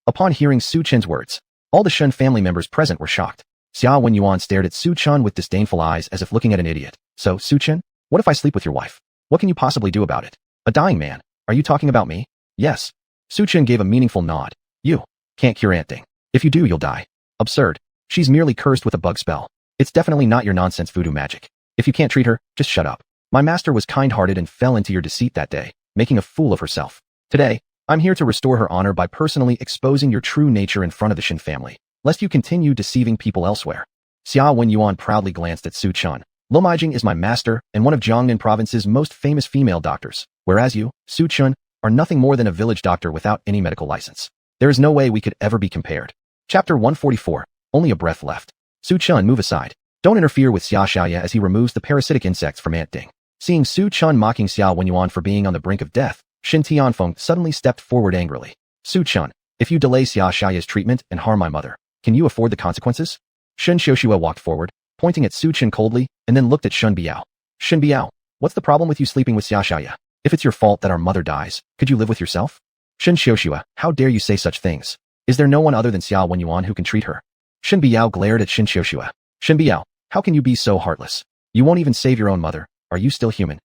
Upon hearing Su Chun's words, all the Shen family members present were shocked. Xia Wenyuan stared at Su Chun with disdainful eyes as if looking at an idiot. So, Su Chun, what if I sleep with your wife? What can you possibly do about it? A dying man. Are you talking about me? Yes. Su Chun gave a meaningful nod. You can't cure Aunt Ding. If you do, you'll die. Absurd. She's merely cursed with a bug spell. It's definitely not your nonsense voodoo magic. If you can't treat her, just shut up. My master was kind-hearted and fell into your deceit that day, making a fool of herself. Today, I'm here to restore her honor by personally exposing your true nature in front of the Shen family, lest you continue deceiving people elsewhere. Xia Wenyuan proudly glanced at Su Chun. Lo Meijing is my master and one of Jiangnan province's most famous female doctors, whereas you, Su Chun, are nothing more than a village doctor without any medical license. There is no way we could ever be compared. Chapter 144. Only a breath left. Su Chun, move aside. Don't interfere with Xia Xiaoya as he removes the parasitic insects from Aunt Ding. Seeing Su Chun mocking Xia Wenyuan for being on the brink of death, Shen Tianfeng suddenly stepped forward angrily. Su Chun, if you delay Xia Xiaoya's treatment and harm my mother, can you afford the consequences? Shen Xiuxue walked forward, pointing at Su Chun coldly, and then looked at Shen Biao. Shen Biao, what's the problem with you sleeping with Xia Xiaoya? If it's your fault that our mother dies, could you live with yourself? Shen Xiuxue, how dare you say such things? Is there no one other than Xia Wenyuan who can treat her? Shen Biao glared at Shen Xiuxue. Shen Biao, how can you be so heartless? You won't even save your own mother. Are you still human?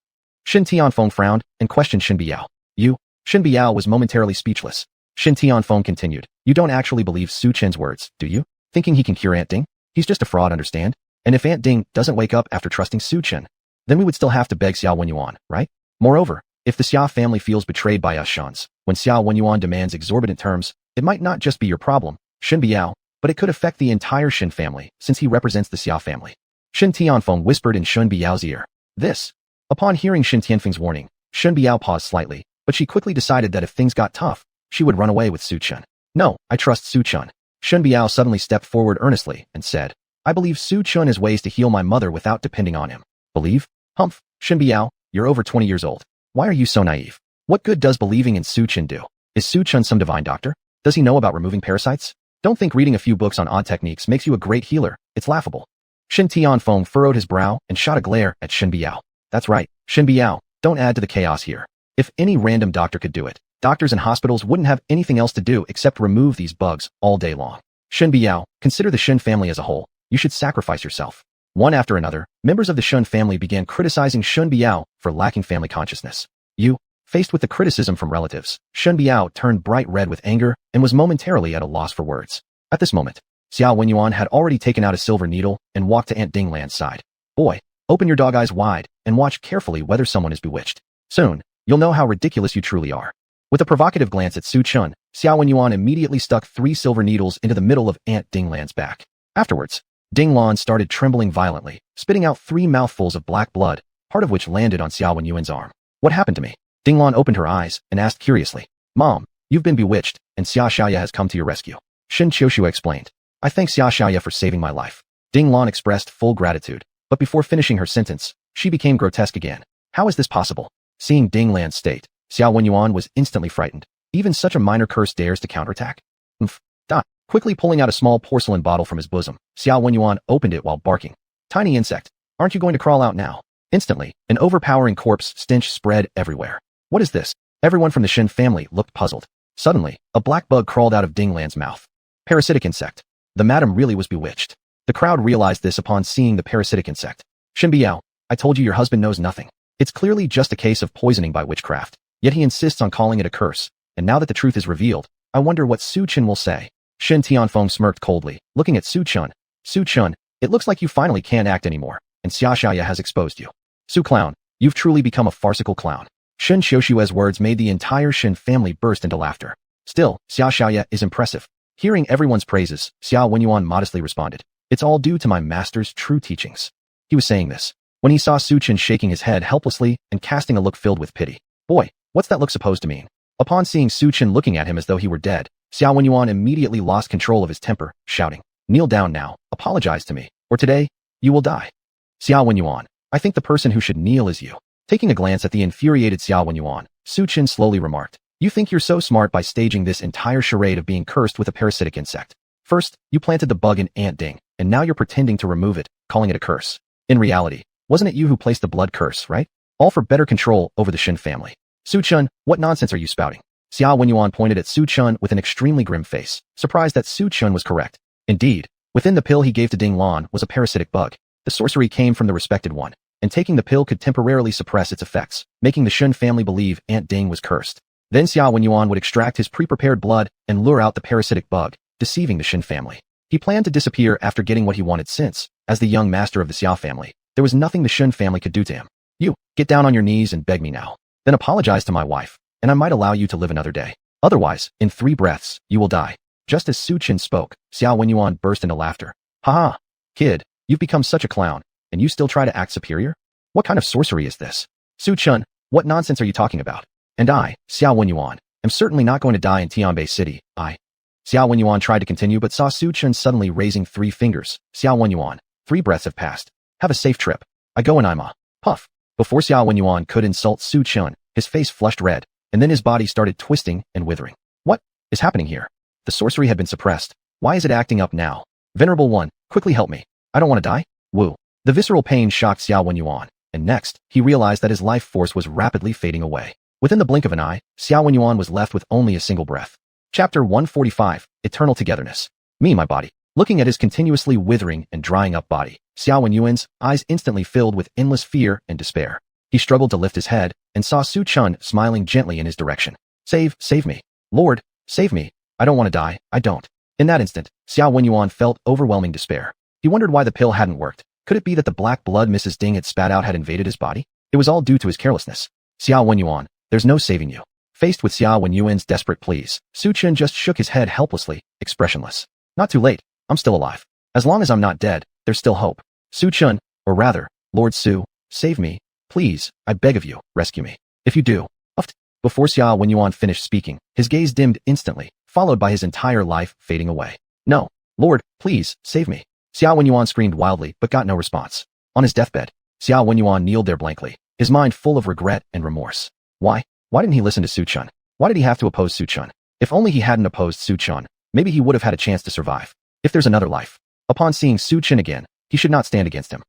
Shen Tianfeng frowned and questioned Shen Biao. You? Shen Biao was momentarily speechless. Shen Tianfeng continued. You don't actually believe Su Chen's words, do you? Thinking he can cure Aunt Ding? He's just a fraud, understand? And if Aunt Ding doesn't wake up after trusting Su Chen, then we would still have to beg Xia Wenyuan, right? Moreover, if the Xia family feels betrayed by us Shans, when Xia Wenyuan demands exorbitant terms, it might not just be your problem, Shen Biao, but it could affect the entire Shen family, since he represents the Xia family. Shen Tianfeng whispered in Shen Biao's ear. This. Upon hearing Shen Tianfeng's warning, Shen Biao paused slightly, but she quickly decided that if things got tough, she would run away with Su Chen. No, I trust Su Chen. Shen Biao suddenly stepped forward earnestly and said, I believe Su Chen has ways to heal my mother without depending on him. Believe? Humph, Shen Biao, you're over 20 years old. Why are you so naive? What good does believing in Su Chen do? Is Su Chen some divine doctor? Does he know about removing parasites? Don't think reading a few books on odd techniques makes you a great healer. It's laughable. Shen Tianfeng furrowed his brow and shot a glare at Shen Biao. That's right, Shen Biao, don't add to the chaos here. If any random doctor could do it, doctors and hospitals wouldn't have anything else to do except remove these bugs all day long. Shen Biao, consider the Shen family as a whole. You should sacrifice yourself. One after another, members of the Shen family began criticizing Shen Biao for lacking family consciousness. Faced with the criticism from relatives, Shen Biao turned bright red with anger and was momentarily at a loss for words. At this moment, Xuanhuan had already taken out a silver needle and walked to Aunt Dinglan's side. Boy, open your dog eyes wide and watch carefully whether someone is bewitched. Soon, you'll know how ridiculous you truly are. With a provocative glance at Su Chen, Xuanhuan immediately stuck 3 silver needles into the middle of Aunt Dinglan's back. Afterwards, Dinglan started trembling violently, spitting out 3 mouthfuls of black blood, part of which landed on Xuanhuan's arm. What happened to me? Dinglan opened her eyes and asked curiously. Mom, you've been bewitched, and Xia Xiaoya has come to your rescue. Shen Qiushue explained. I thank Xia Xiaoya for saving my life. Dinglan expressed full gratitude, but before finishing her sentence, she became grotesque again. How is this possible? Seeing Dinglan's state, Xuanhuan was instantly frightened. Even such a minor curse dares to counterattack? Quickly pulling out a small porcelain bottle from his bosom, Xuanhuan opened it while barking. Tiny insect, aren't you going to crawl out now? Instantly, an overpowering corpse stench spread everywhere. What is this? Everyone from the Shen family looked puzzled. Suddenly, a black bug crawled out of Dinglan's mouth. Parasitic insect. The madam really was bewitched. The crowd realized this upon seeing the parasitic insect. Shen Biao, I told you your husband knows nothing. It's clearly just a case of poisoning by witchcraft. Yet he insists on calling it a curse. And now that the truth is revealed, I wonder what Su Chen will say. Shen Tianfeng smirked coldly, looking at Su Chen. Su Chen, it looks like you finally can't act anymore, and Xia Xiaoya has exposed you. Su Clown, you've truly become a farcical clown. Shen Qiushue's words made the entire Shen family burst into laughter. Still, Xia Xiaoya is impressive. Hearing everyone's praises, Xuanhuan modestly responded. It's all due to my master's true teachings. He was saying this when he saw Su Chen shaking his head helplessly and casting a look filled with pity. Boy, what's that look supposed to mean? Upon seeing Su Chen looking at him as though he were dead, Xuanhuan immediately lost control of his temper, shouting, Kneel down now, apologize to me, or today, you will die. Xuanhuan, I think the person who should kneel is you. Taking a glance at the infuriated Xuanhuan, Su Chen slowly remarked, You think you're so smart by staging this entire charade of being cursed with a parasitic insect. First, you planted the bug in Aunt Ding, and now you're pretending to remove it, calling it a curse. In reality, wasn't it you who placed the blood curse, right? All for better control over the Shen family. Su Chen, what nonsense are you spouting? Xuanhuan pointed at Su Chen with an extremely grim face, surprised that Su Chen was correct. Indeed, within the pill he gave to Dinglan was a parasitic bug. The sorcery came from the respected one, and taking the pill could temporarily suppress its effects, making the Shen family believe Aunt Ding was cursed. Then Xuanhuan would extract his pre-prepared blood and lure out the parasitic bug, deceiving the Shen family. He planned to disappear after getting what he wanted since, as the young master of the Xiao family, there was nothing the Shen family could do to him. You, get down on your knees and beg me now. Then apologize to my wife, and I might allow you to live another day. Otherwise, in 3 breaths, you will die. Just as Su Chen spoke, Xuanhuan burst into laughter. Ha! Kid, you've become such a clown, and you still try to act superior? What kind of sorcery is this? Su Chen, what nonsense are you talking about? And I, Xuanhuan, am certainly not going to die in Tianbei City. Xuanhuan tried to continue but saw Su Chen suddenly raising 3 fingers. Xuanhuan, 3 breaths have passed. Have a safe trip. I go and I'm a puff. Before Xuanhuan could insult Su Chen, his face flushed red, and then his body started twisting and withering. What is happening here? The sorcery had been suppressed. Why is it acting up now? Venerable one, quickly help me. I don't want to die. Woo. The visceral pain shocked Xuanhuan, and next, he realized that his life force was rapidly fading away. Within the blink of an eye, Xuanhuan was left with only a single breath. Chapter 145, Eternal Togetherness. Me, my body. Looking at his continuously withering and drying up body, Xuanhuan's eyes instantly filled with endless fear and despair. He struggled to lift his head and saw Su Chen smiling gently in his direction. Save me. Lord, save me. I don't want to die, I don't. In that instant, Xuanhuan felt overwhelming despair. He wondered why the pill hadn't worked. Could it be that the black blood Mrs. Ding had spat out had invaded his body? It was all due to his carelessness. Xuanhuan, there's no saving you. Faced with Xuanhuan's desperate pleas, Su Chen just shook his head helplessly, expressionless. Not too late, I'm still alive. As long as I'm not dead, there's still hope. Su Chen, or rather, Lord Su, save me. Please, I beg of you, rescue me. If you do, Before Xuanhuan finished speaking, his gaze dimmed instantly, followed by his entire life fading away. No, Lord, please, save me. Xuanhuan screamed wildly but got no response. On his deathbed, Xuanhuan kneeled there blankly, his mind full of regret and remorse. Why? Why didn't he listen to Su Chun? Why did he have to oppose Su Chun? If only he hadn't opposed Su Chun, maybe he would have had a chance to survive. If there's another life. Upon seeing Su Chun again, he should not stand against him.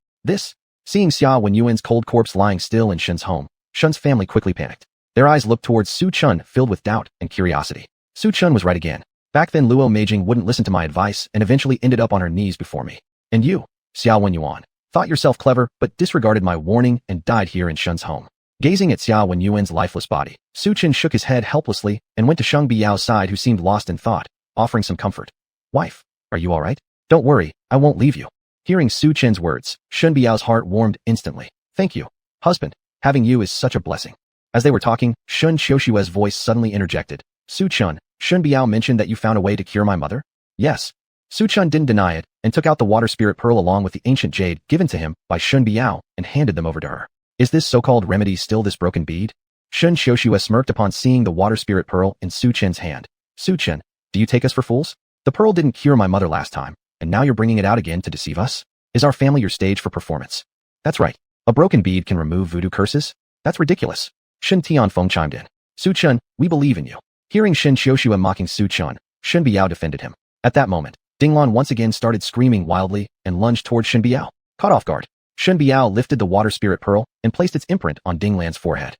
Seeing xuanhuan's cold corpse lying still in Shen's home, Shen's family quickly panicked. Their eyes looked towards Su Chun filled with doubt and curiosity. Su Chun was right again. Back then Luo Meijing wouldn't listen to my advice and eventually ended up on her knees before me. And you, xuanhuan, thought yourself clever but disregarded my warning and died here in Shen's home. Gazing at xuanhuan's lifeless body, Su Chun shook his head helplessly and went to Sheng Biao's side, who seemed lost in thought, offering some comfort. Wife, are you all right? Don't worry, I won't leave you. Hearing Su Chun's words, Shen Biao's heart warmed instantly. Thank you, husband. Having you is such a blessing. As they were talking, Shen Xiushua's voice suddenly interjected. Su Chun, Shen Biao mentioned that you found a way to cure my mother? Yes. Su Chun didn't deny it and took out the water spirit pearl along with the ancient jade given to him by Shen Biao and handed them over to her. Is this so-called remedy still this broken bead? Shen Xiushua smirked upon seeing the water spirit pearl in Su Chun's hand. Su Chun, do you take us for fools? The pearl didn't cure my mother last time, and now you're bringing it out again to deceive us? Is our family your stage for performance? That's right. A broken bead can remove voodoo curses? That's ridiculous. Shen Tianfeng chimed in. Su Chun, we believe in you. Hearing Shen Xiushua mocking Su Chun, Shen Biao defended him. At that moment, Dinglan once again started screaming wildly and lunged towards Shen Biao. Caught off guard, Shen Biao lifted the water spirit pearl and placed its imprint on Dinglan's forehead.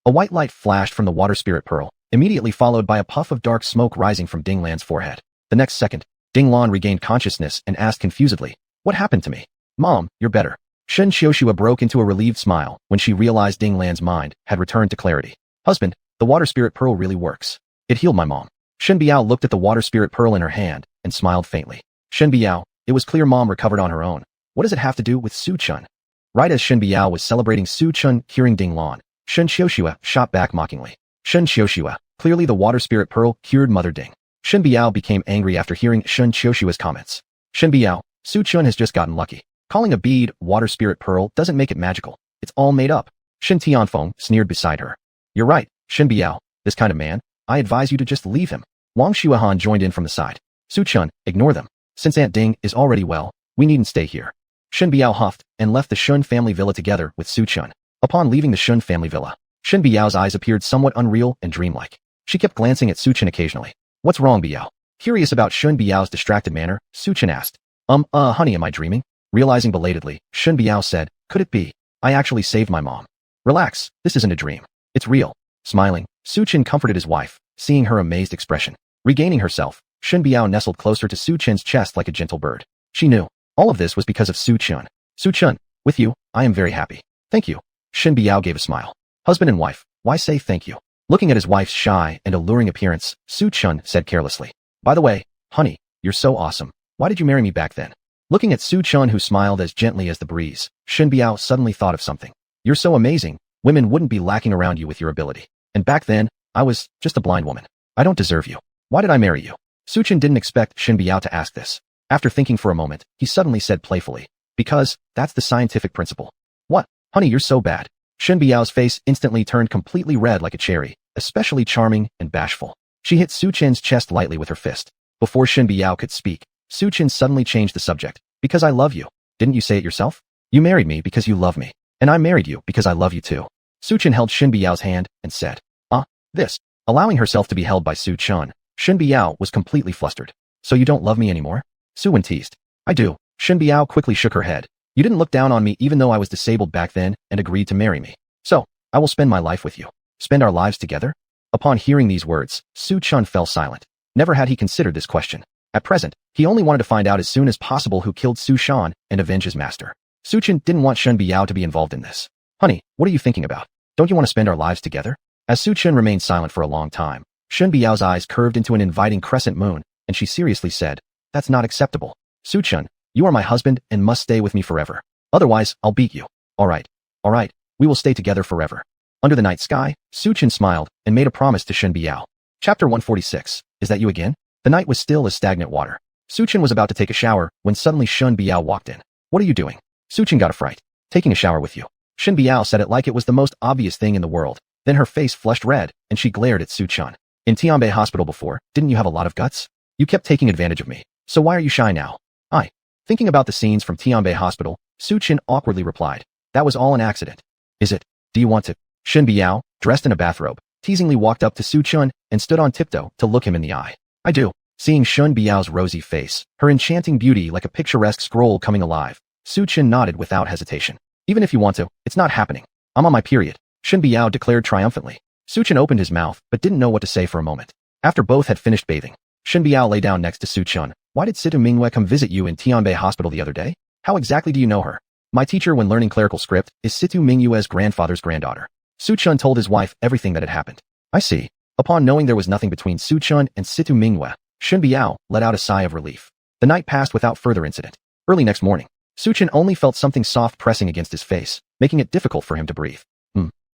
A white light flashed from the water spirit pearl, immediately followed by a puff of dark smoke rising from Dinglan's forehead. The next second, Dinglan regained consciousness and asked confusedly, what happened to me? Mom, you're better. Shen Xiushua broke into a relieved smile when she realized Dinglan's mind had returned to clarity. Husband, the water spirit pearl really works. It healed my mom. Shen Biao looked at the water spirit pearl in her hand and smiled faintly. Shen Biao, it was clear mom recovered on her own. What does it have to do with Su Chun? Right as Shen Biao was celebrating Su Chun curing Dinglan, Shen Xiushua shot back mockingly. Shen Xiushua, clearly the water spirit pearl cured Mother Ding. Shen Biao became angry after hearing Shen Xiushua's comments. Shen Biao, Su Chun has just gotten lucky. Calling a bead water spirit pearl doesn't make it magical. It's all made up. Shen Tianfeng sneered beside her. You're right, Shen Biao, this kind of man, I advise you to just leave him. Wang Xuanhuan joined in from the side. Su Chun, ignore them. Since Aunt Ding is already well, we needn't stay here. Shen Biao huffed and left the Shen family villa together with Su Chun. Upon leaving the Shen family villa, Shen Biao's eyes appeared somewhat unreal and dreamlike. She kept glancing at Su Chun occasionally. What's wrong, Biao? Curious about Shen Biao's distracted manner, Su Chun asked. Honey, am I dreaming? Realizing belatedly, Shen Biao said, could it be? I actually saved my mom. Relax, this isn't a dream. It's real. Smiling, Su Chun comforted his wife, seeing her amazed expression. Regaining herself, Shen Biao nestled closer to Su Chun's chest like a gentle bird. She knew. All of this was because of Su Chun. Su Chun, with you, I am very happy. Thank you. Shen Biao gave a smile. Husband and wife, why say thank you? Looking at his wife's shy and alluring appearance, Su Chun said carelessly. By the way, honey, you're so awesome. Why did you marry me back then? Looking at Su Chun, who smiled as gently as the breeze, Shen Biao suddenly thought of something. You're so amazing, women wouldn't be lacking around you with your ability. And back then, I was just a blind woman. I don't deserve you. Why did I marry you? Su Chun didn't expect Shen Biao to ask this. After thinking for a moment, he suddenly said playfully, because that's the scientific principle. What? Honey, you're so bad. Shen Biao's face instantly turned completely red like a cherry, especially charming and bashful. She hit Su Chun's chest lightly with her fist. Before Shen Biao could speak, Su Chun suddenly changed the subject. Because I love you. Didn't you say it yourself? You married me because you love me. And I married you because I love you too. Su Chun held Shen Biao's hand and said, this. Allowing herself to be held by Su Chun, Shen Biao was completely flustered. So you don't love me anymore? Su Wen teased. I do. Shen Biao quickly shook her head. You didn't look down on me even though I was disabled back then and agreed to marry me. So, I will spend my life with you. Spend our lives together? Upon hearing these words, Su Chun fell silent. Never had he considered this question. At present, he only wanted to find out as soon as possible who killed Su Shan and avenge his master. Su Chun didn't want Shen Biao to be involved in this. Honey, what are you thinking about? Don't you want to spend our lives together? As Su Chun remained silent for a long time, Shen Biao's eyes curved into an inviting crescent moon, and she seriously said, that's not acceptable. Su Chun, you are my husband and must stay with me forever. Otherwise, I'll beat you. All right, we will stay together forever. Under the night sky, Su Chun smiled and made a promise to Shen Biao. Chapter 146, is that you again? The night was still as stagnant water. Su Chun was about to take a shower when suddenly Shen Biao walked in. What are you doing? Su Chun got a fright. Taking a shower with you. Shen Biao said it like it was the most obvious thing in the world. Then her face flushed red, and she glared at Su Chun. In Tianbei Hospital before, didn't you have a lot of guts? You kept taking advantage of me. So why are you shy now? Thinking about the scenes from Tianbei Hospital, Su Chun awkwardly replied. That was all an accident. Is it? Do you want to? Shen Biao, dressed in a bathrobe, teasingly walked up to Su Chun and stood on tiptoe to look him in the eye. I do. Seeing Shen Biao's rosy face, her enchanting beauty like a picturesque scroll coming alive, Su Chun nodded without hesitation. Even if you want to, it's not happening. I'm on my period, Shen Biao declared triumphantly. Su Chun opened his mouth but didn't know what to say for a moment. After both had finished bathing, Shen Biao lay down next to Su Chun. Why did Situ Mingyue come visit you in Tianbei Hospital the other day? How exactly do you know her? My teacher when learning clerical script is Situ Mingyue's grandfather's granddaughter. Su Chun told his wife everything that had happened. I see. Upon knowing there was nothing between Su Chun and Situ Mingyue, Shen Biao let out a sigh of relief. The night passed without further incident. Early next morning, Su Chun only felt something soft pressing against his face, making it difficult for him to breathe.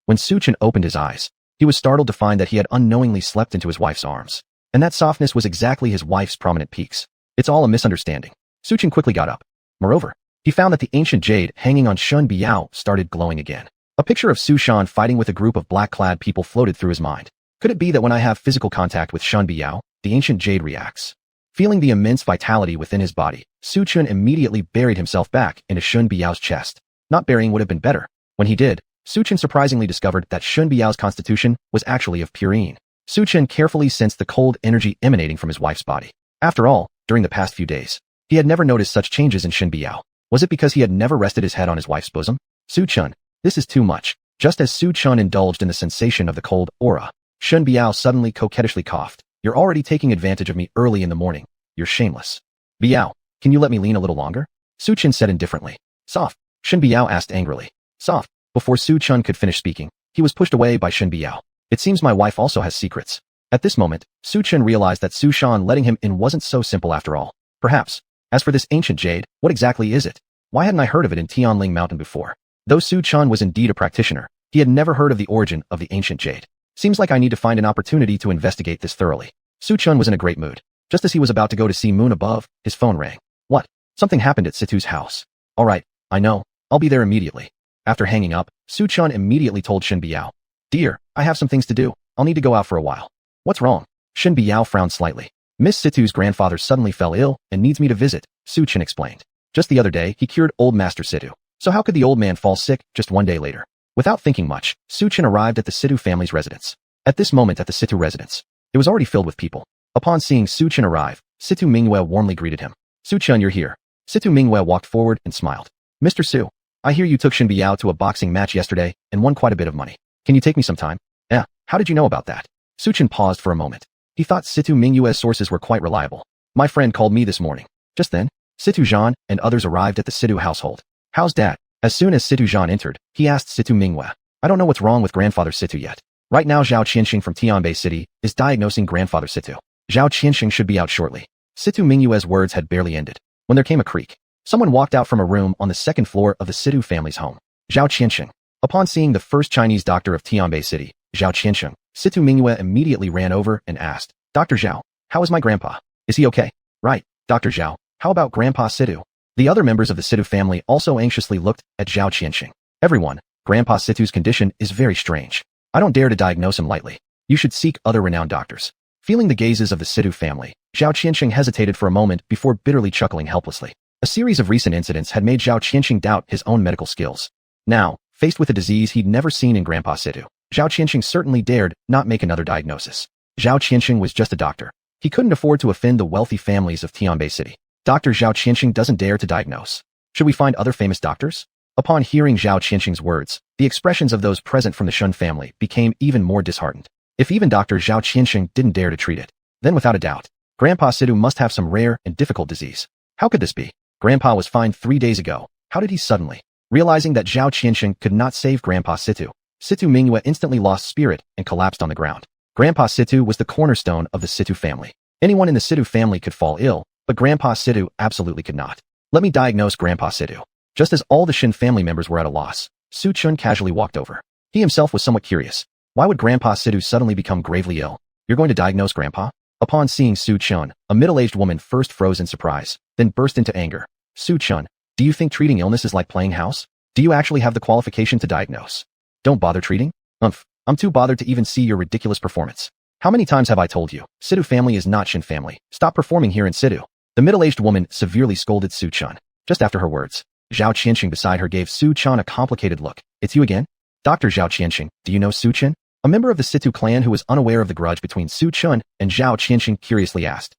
When Su Chun opened his eyes, he was startled to find that he had unknowingly slept into his wife's arms. And that softness was exactly his wife's prominent peaks. It's all a misunderstanding. Su Chun quickly got up. Moreover, he found that the ancient jade hanging on Shen Biao started glowing again. A picture of Su Shan fighting with a group of black-clad people floated through his mind. Could it be that when I have physical contact with Shen Biao, the ancient jade reacts? Feeling the immense vitality within his body, Su Chun immediately buried himself back into Shen Biao's chest. Not burying would have been better. When he did, Su Chun surprisingly discovered that Shen Biao's constitution was actually of purine. Su Chun carefully sensed the cold energy emanating from his wife's body. After all, during the past few days, he had never noticed such changes in Shen Biao. Was it because he had never rested his head on his wife's bosom? Su Chun, this is too much. Just as Su Chun indulged in the sensation of the cold aura, Shen Biao suddenly coquettishly coughed. You're already taking advantage of me early in the morning. You're shameless. Biao, can you let me lean a little longer? Su Chun said indifferently. Soft. Shen Biao asked angrily. Soft. Before Su Chun could finish speaking, he was pushed away by Shen Biao. It seems my wife also has secrets. At this moment, Su Chun realized that Su Shan letting him in wasn't so simple after all. Perhaps. As for this ancient jade, what exactly is it? Why hadn't I heard of it in Tianling Mountain before? Though Su Chun was indeed a practitioner, he had never heard of the origin of the ancient jade. Seems like I need to find an opportunity to investigate this thoroughly. Su Chun was in a great mood. Just as he was about to go to see Moon above, his phone rang. What? Something happened at Situ's house. All right, I know. I'll be there immediately. After hanging up, Su Chun immediately told Shen Biao. Dear, I have some things to do. I'll need to go out for a while. What's wrong? Shen Biao frowned slightly. Miss Situ's grandfather suddenly fell ill and needs me to visit, Su Chun explained. Just the other day, he cured old Master Situ. So how could the old man fall sick just one day later? Without thinking much, Su Chun arrived at the Situ family's residence. At this moment at the Situ residence, it was already filled with people. Upon seeing Su Chun arrive, Situ Mingyue warmly greeted him. Su Chun, you're here. Situ Mingyue walked forward and smiled. Mr. Su, I hear you took Shen Biao to a boxing match yesterday and won quite a bit of money. Can you take me some time? How did you know about that? Su Chun paused for a moment. He thought Situ Mingyue's sources were quite reliable. My friend called me this morning. Just then, Situ Zhan and others arrived at the Situ household. How's Dad? As soon as Situ Zhan entered, he asked Situ Mingyue. I don't know what's wrong with grandfather Situ yet. Right now Zhao Qianxing from Tianbei City is diagnosing grandfather Situ. Zhao Qianxing should be out shortly. Situ Mingyue's words had barely ended when there came a creak. Someone walked out from a room on the second floor of the Situ family's home. Zhao Qianxing. Upon seeing the first Chinese doctor of Tianbei City, Zhao Qianxing, Situ Mingyue immediately ran over and asked, Dr. Zhao, how is my grandpa? Is he okay? Right, Dr. Zhao, how about Grandpa Situ? The other members of the Situ family also anxiously looked at Zhao Qianxing. Everyone, Grandpa Situ's condition is very strange. I don't dare to diagnose him lightly. You should seek other renowned doctors. Feeling the gazes of the Situ family, Zhao Qianxing hesitated for a moment before bitterly chuckling helplessly. A series of recent incidents had made Zhao Qianxing doubt his own medical skills. Now, faced with a disease he'd never seen in Grandpa Situ, Zhao Qianxing certainly dared not make another diagnosis. Zhao Qianxing was just a doctor. He couldn't afford to offend the wealthy families of Tianbei City. Dr. Zhao Qianxing doesn't dare to diagnose. Should we find other famous doctors? Upon hearing Zhao Qianxing's words, the expressions of those present from the Shen family became even more disheartened. If even Dr. Zhao Qianxing didn't dare to treat it, then without a doubt, Grandpa Situ must have some rare and difficult disease. How could this be? Grandpa was fine 3 days ago. How did he suddenly? Realizing that Zhao Qianxing could not save Grandpa Situ, Situ Mingyue instantly lost spirit and collapsed on the ground. Grandpa Situ was the cornerstone of the Situ family. Anyone in the Situ family could fall ill, but Grandpa Situ absolutely could not. Let me diagnose Grandpa Situ. Just as all the Shen family members were at a loss, Su Chun casually walked over. He himself was somewhat curious. Why would Grandpa Situ suddenly become gravely ill? You're going to diagnose Grandpa? Upon seeing Su Chun, a middle-aged woman first froze in surprise, then burst into anger. Su Chun, do you think treating illness is like playing house? Do you actually have the qualification to diagnose? Don't bother treating? I'm too bothered to even see your ridiculous performance. How many times have I told you? Situ family is not Shen family. Stop performing here in Situ. The middle-aged woman severely scolded Su Chun. Just after her words, Zhao Qianxing beside her gave Su Chun a complicated look. It's you again? Dr. Zhao Qianxing, do you know Su Chen? A member of the Situ clan who was unaware of the grudge between Su Chen and Zhao Qianxing curiously asked.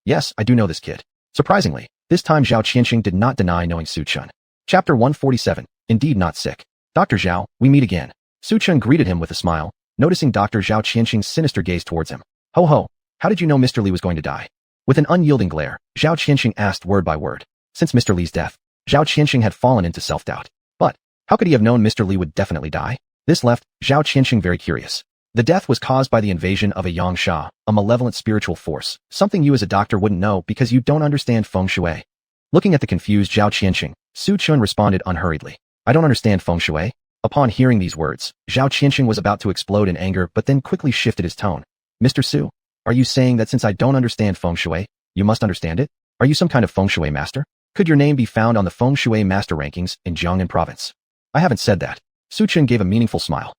Yes, I do know this kid. Surprisingly, this time Zhao Qianxing did not deny knowing Su Chen. Chapter 147, Indeed Not Sick. Dr. Zhao, we meet again. Su Chen greeted him with a smile, noticing Dr. Zhao Qianxing's sinister gaze towards him. Ho ho, how did you know Mr. Li was going to die? With an unyielding glare, Zhao Qianxing asked word by word. Since Mr. Li's death, Zhao Qianxing had fallen into self-doubt. But, how could he have known Mr. Li would definitely die? This left Zhao Qianxing very curious. The death was caused by the invasion of a yangsha, a malevolent spiritual force, something you as a doctor wouldn't know because you don't understand feng shui. Looking at the confused Zhao Qianxing, Su Chen responded unhurriedly. I don't understand feng shui. Upon hearing these words, Zhao Qianxing was about to explode in anger but then quickly shifted his tone. Mr. Su, are you saying that since I don't understand feng shui, you must understand it? Are you some kind of feng shui master? Could your name be found on the feng shui master rankings in Jiangnan province? I haven't said that. Su Chen gave a meaningful smile.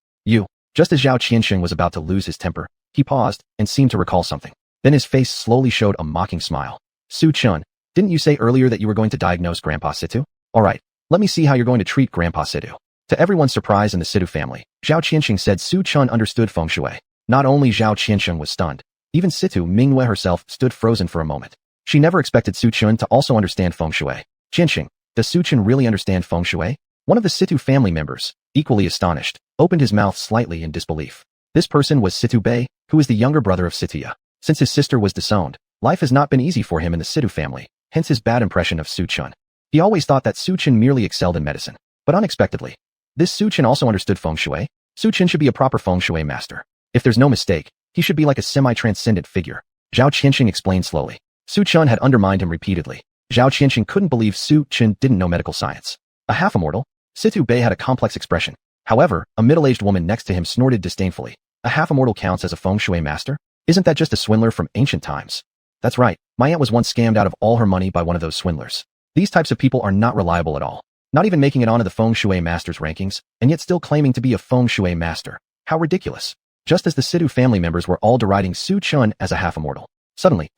Just as Zhao Qianxing was about to lose his temper, he paused and seemed to recall something. Then his face slowly showed a mocking smile. Su Chen, didn't you say earlier that you were going to diagnose Grandpa Situ? Alright, let me see how you're going to treat Grandpa Situ. To everyone's surprise in the Situ family, Zhao Qianxing said Su Chen understood feng shui. Not only Zhao Qianxing was stunned, even Situ Mingyue herself stood frozen for a moment. She never expected Su Chen to also understand feng shui. Qianxing, does Su Chen really understand feng shui? One of the Situ family members, equally astonished, opened his mouth slightly in disbelief. This person was Situ Bei, who is the younger brother of Situya. Since his sister was disowned, life has not been easy for him in the Situ family, hence his bad impression of Su Chen. He always thought that Su Chen merely excelled in medicine. But unexpectedly, this Su Chen also understood feng shui. Su Chen should be a proper feng shui master. If there's no mistake, he should be like a semi-transcendent figure. Zhao Qianxing explained slowly. Su Chen had undermined him repeatedly. Zhao Qianxing couldn't believe Su Chen didn't know medical science. A half-immortal? Situ Bei had a complex expression. However, a middle-aged woman next to him snorted disdainfully. A half-immortal counts as a feng shui master? Isn't that just a swindler from ancient times? That's right, my aunt was once scammed out of all her money by one of those swindlers. These types of people are not reliable at all. Not even making it onto the feng shui master's rankings, and yet still claiming to be a feng shui master. How ridiculous. Just as the Situ family members were all deriding Su Chen as a half-immortal. Suddenly,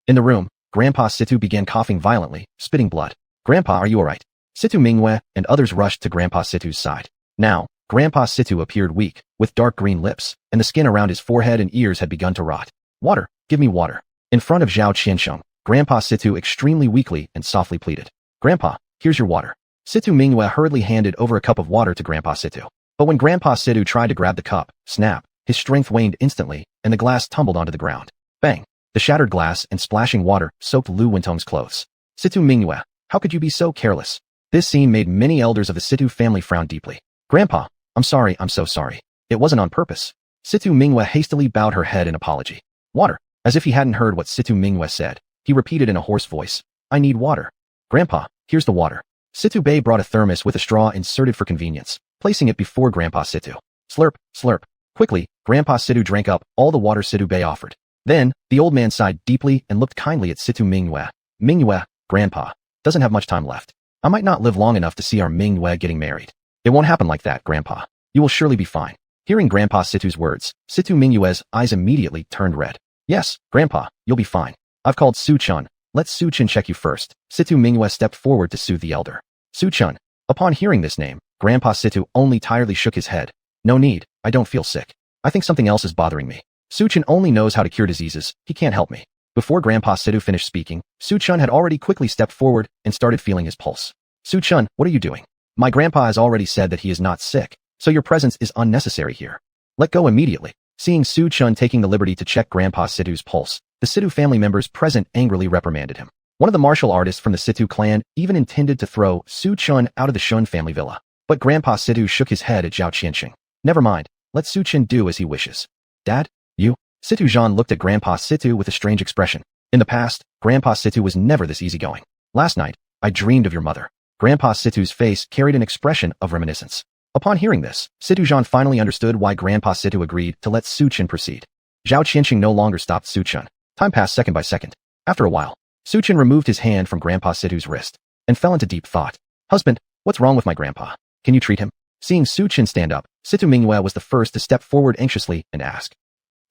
in the room, Grandpa Situ began coughing violently, spitting blood. Grandpa, are you alright? Situ Mingyue and others rushed to Grandpa Situ's side. Now, Grandpa Situ appeared weak, with dark green lips, and the skin around his forehead and ears had begun to rot. Water, give me water. In front of Zhao Qianxing, Grandpa Situ extremely weakly and softly pleaded. Grandpa, here's your water. Situ Mingyue hurriedly handed over a cup of water to Grandpa Situ. But when Grandpa Situ tried to grab the cup, snap, his strength waned instantly, and the glass tumbled onto the ground. Bang! The shattered glass and splashing water soaked Lu Wentong's clothes. Situ Mingyue, how could you be so careless? This scene made many elders of the Situ family frown deeply. Grandpa, I'm sorry, I'm so sorry. It wasn't on purpose. Situ Mingyue hastily bowed her head in apology. Water. As if he hadn't heard what Situ Mingyue said, he repeated in a hoarse voice. I need water. Grandpa, here's the water. Situ Bei brought a thermos with a straw inserted for convenience, placing it before Grandpa Situ. Slurp, slurp. Quickly, Grandpa Situ drank up all the water Situ Bei offered. Then, the old man sighed deeply and looked kindly at Situ Mingyue. Mingyue, Grandpa, doesn't have much time left. I might not live long enough to see our Mingyue getting married. It won't happen like that, Grandpa. You will surely be fine. Hearing Grandpa Situ's words, Situ Mingyue's eyes immediately turned red. Yes, Grandpa, you'll be fine. I've called Su Chen. Let Su Chen check you first. Situ Mingyue stepped forward to soothe the elder. Su Chen. Upon hearing this name, Grandpa Situ only tiredly shook his head. No need, I don't feel sick. I think something else is bothering me. Su Chen only knows how to cure diseases, he can't help me. Before Grandpa Situ finished speaking, Su Chen had already quickly stepped forward and started feeling his pulse. Su Chen, what are you doing? My grandpa has already said that he is not sick, so your presence is unnecessary here. Let go immediately. Seeing Su Chen taking the liberty to check Grandpa Situ's pulse, the Situ family members present angrily reprimanded him. One of the martial artists from the Situ clan even intended to throw Su Chen out of the Shen family villa. But Grandpa Situ shook his head at Zhao Qianxing. Never mind, let Su Chen do as he wishes. Dad? You? Situ Zhan looked at Grandpa Situ with a strange expression. In the past, Grandpa Situ was never this easygoing. Last night, I dreamed of your mother. Grandpa Situ's face carried an expression of reminiscence. Upon hearing this, Situ Zhan finally understood why Grandpa Situ agreed to let Su Chen proceed. Zhao Qianxing no longer stopped Su Chen. Time passed second by second. After a while, Su Chen removed his hand from Grandpa Situ's wrist and fell into deep thought. Husband, what's wrong with my grandpa? Can you treat him? Seeing Su Chen stand up, Situ Mingyue was the first to step forward anxiously and ask.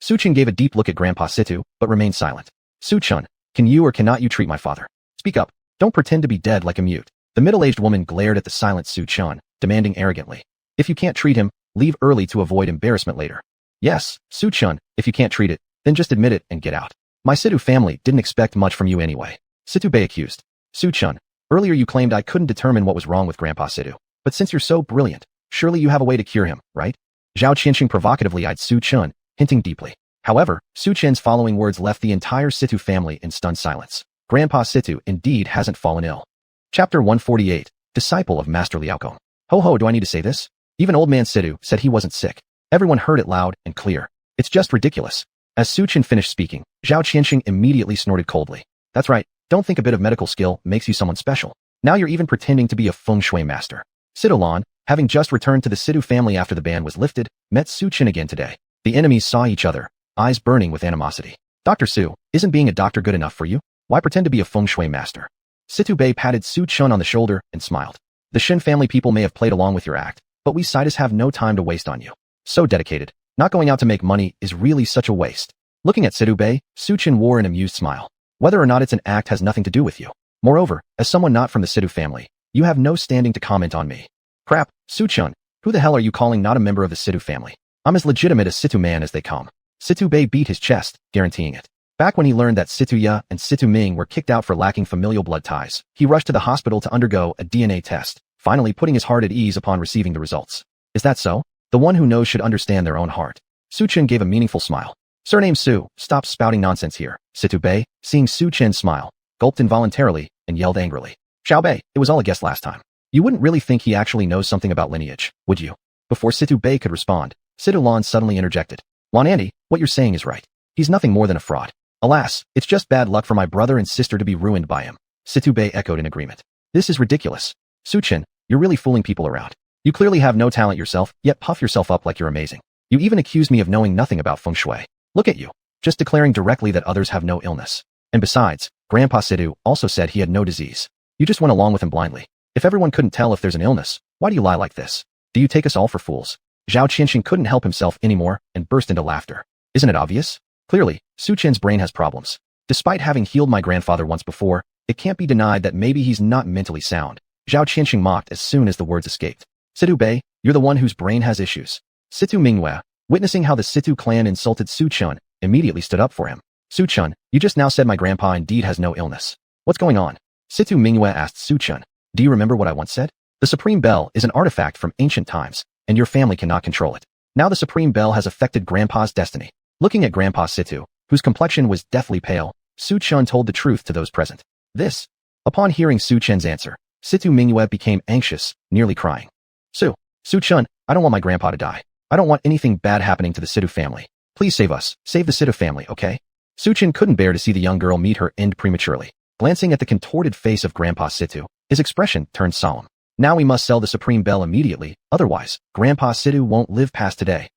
Su Chen gave a deep look at Grandpa Situ, but remained silent. Su Chen, can you or cannot you treat my father? Speak up. Don't pretend to be dead like a mute. The middle-aged woman glared at the silent Su Chen, demanding arrogantly. If you can't treat him, leave early to avoid embarrassment later. Yes, Su Chun, if you can't treat it, then just admit it and get out. My Situ family didn't expect much from you anyway. Situ Bei accused. Su Chun, earlier you claimed I couldn't determine what was wrong with Grandpa Situ. But since you're so brilliant, surely you have a way to cure him, right? Zhao Qianxing provocatively eyed Su Chun, hinting deeply. However, Su Chen's following words left the entire Situ family in stunned silence. Grandpa Situ indeed hasn't fallen ill. Chapter 148, Disciple of Master Liaokong. Ho ho, do I need to say this? Even old man Situ said he wasn't sick. Everyone heard it loud and clear. It's just ridiculous. As Su Chen finished speaking, Zhao Qianxing immediately snorted coldly. That's right, don't think a bit of medical skill makes you someone special. Now you're even pretending to be a feng shui master. Situ Lan, having just returned to the Situ family after the ban was lifted, met Su Chen again today. The enemies saw each other, eyes burning with animosity. Dr. Su, isn't being a doctor good enough for you? Why pretend to be a feng shui master? Situ Bei patted Su Chen on the shoulder and smiled. The Shen family people may have played along with your act, but we Sidus have no time to waste on you. So dedicated. Not going out to make money is really such a waste. Looking at Situ Bei, Su Chen wore an amused smile. Whether or not it's an act has nothing to do with you. Moreover, as someone not from the Situ family, you have no standing to comment on me. Crap, Su Chen, who the hell are you calling not a member of the Situ family? I'm as legitimate a Situ man as they come. Situ Bei beat his chest, guaranteeing it. Back when he learned that Situ Ya and Situ Ming were kicked out for lacking familial blood ties, he rushed to the hospital to undergo a DNA test, finally putting his heart at ease upon receiving the results. Is that so? The one who knows should understand their own heart. Su Chen gave a meaningful smile. Surname Su, stop spouting nonsense here. Situ Bei, seeing Su Chen smile, gulped involuntarily and yelled angrily. Xiao Bei, it was all a guess last time. You wouldn't really think he actually knows something about lineage, would you? Before Situ Bei could respond, Situ Lan suddenly interjected. Lan Andy, what you're saying is right. He's nothing more than a fraud. Alas, it's just bad luck for my brother and sister to be ruined by him. Situ Bei echoed in agreement. This is ridiculous. Su Chen, you're really fooling people around. You clearly have no talent yourself, yet puff yourself up like you're amazing. You even accuse me of knowing nothing about feng shui. Look at you, just declaring directly that others have no illness. And besides, Grandpa Situ also said he had no disease. You just went along with him blindly. If everyone couldn't tell if there's an illness, why do you lie like this? Do you take us all for fools? Zhao Qianxing couldn't help himself anymore and burst into laughter. Isn't it obvious? Clearly, Su Chen's brain has problems. Despite having healed my grandfather once before, it can't be denied that maybe he's not mentally sound. Zhao Qianxing mocked as soon as the words escaped. Situ Bei, you're the one whose brain has issues. Situ Mingyue, witnessing how the Situ clan insulted Su Chen, immediately stood up for him. Su Chen, you just now said my grandpa indeed has no illness. What's going on? Situ Mingyue asked Su Chen. Do you remember what I once said? The Supreme Bell is an artifact from ancient times, and your family cannot control it. Now the Supreme Bell has affected Grandpa's destiny. Looking at Grandpa Situ, whose complexion was deathly pale, Su Chen told the truth to those present. This. Upon hearing Su Chen's answer, Situ Mingyue became anxious, nearly crying. Su Chen, I don't want my grandpa to die. I don't want anything bad happening to the Situ family. Please save us. Save the Situ family, okay? Su Chen couldn't bear to see the young girl meet her end prematurely. Glancing at the contorted face of Grandpa Situ, his expression turned solemn. Now we must sell the Supreme Bell immediately, otherwise, Grandpa Situ won't live past today.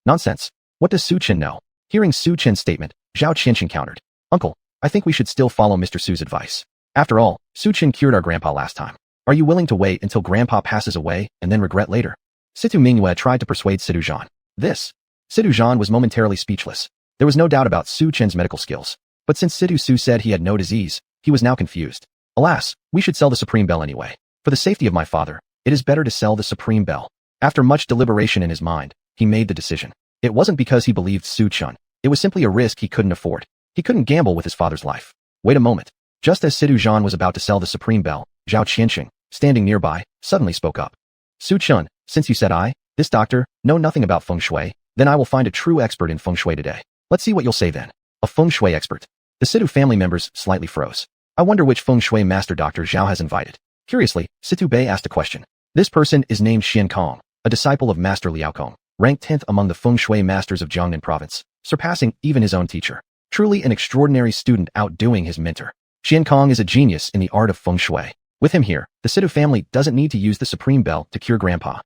Nonsense. What does Su Chen know? Hearing Su Chen's statement, Zhao Qianxing countered. Uncle, I think we should still follow Mr. Su's advice. After all, Su Chen cured our grandpa last time. Are you willing to wait until grandpa passes away and then regret later? Situ Mingyue tried to persuade Situ Zhan. Situ Zhan was momentarily speechless. There was no doubt about Su Chen's medical skills. But since Situ Su said he had no disease, he was now confused. Alas, we should sell the Supreme Bell anyway. For the safety of my father, it is better to sell the Supreme Bell. After much deliberation in his mind, he made the decision. It wasn't because he believed Su Chen. It was simply a risk he couldn't afford. He couldn't gamble with his father's life. Wait a moment. Just as Situ Zhan was about to sell the Supreme Bell, Zhao Qianxing, standing nearby, suddenly spoke up. Su Chen, since you said this doctor, know nothing about feng shui, then I will find a true expert in feng shui today. Let's see what you'll say then. A feng shui expert. The Situ family members slightly froze. I wonder which feng shui master Dr. Zhao has invited. Curiously, Situ Bei asked a question. This person is named Shen Kong, a disciple of Master Liaokong, ranked 10th among the feng shui masters of Jiangnan province, surpassing even his own teacher. Truly an extraordinary student outdoing his mentor. Shen Kong is a genius in the art of feng shui. With him here, the Situ family doesn't need to use the Supreme Bell to cure Grandpa.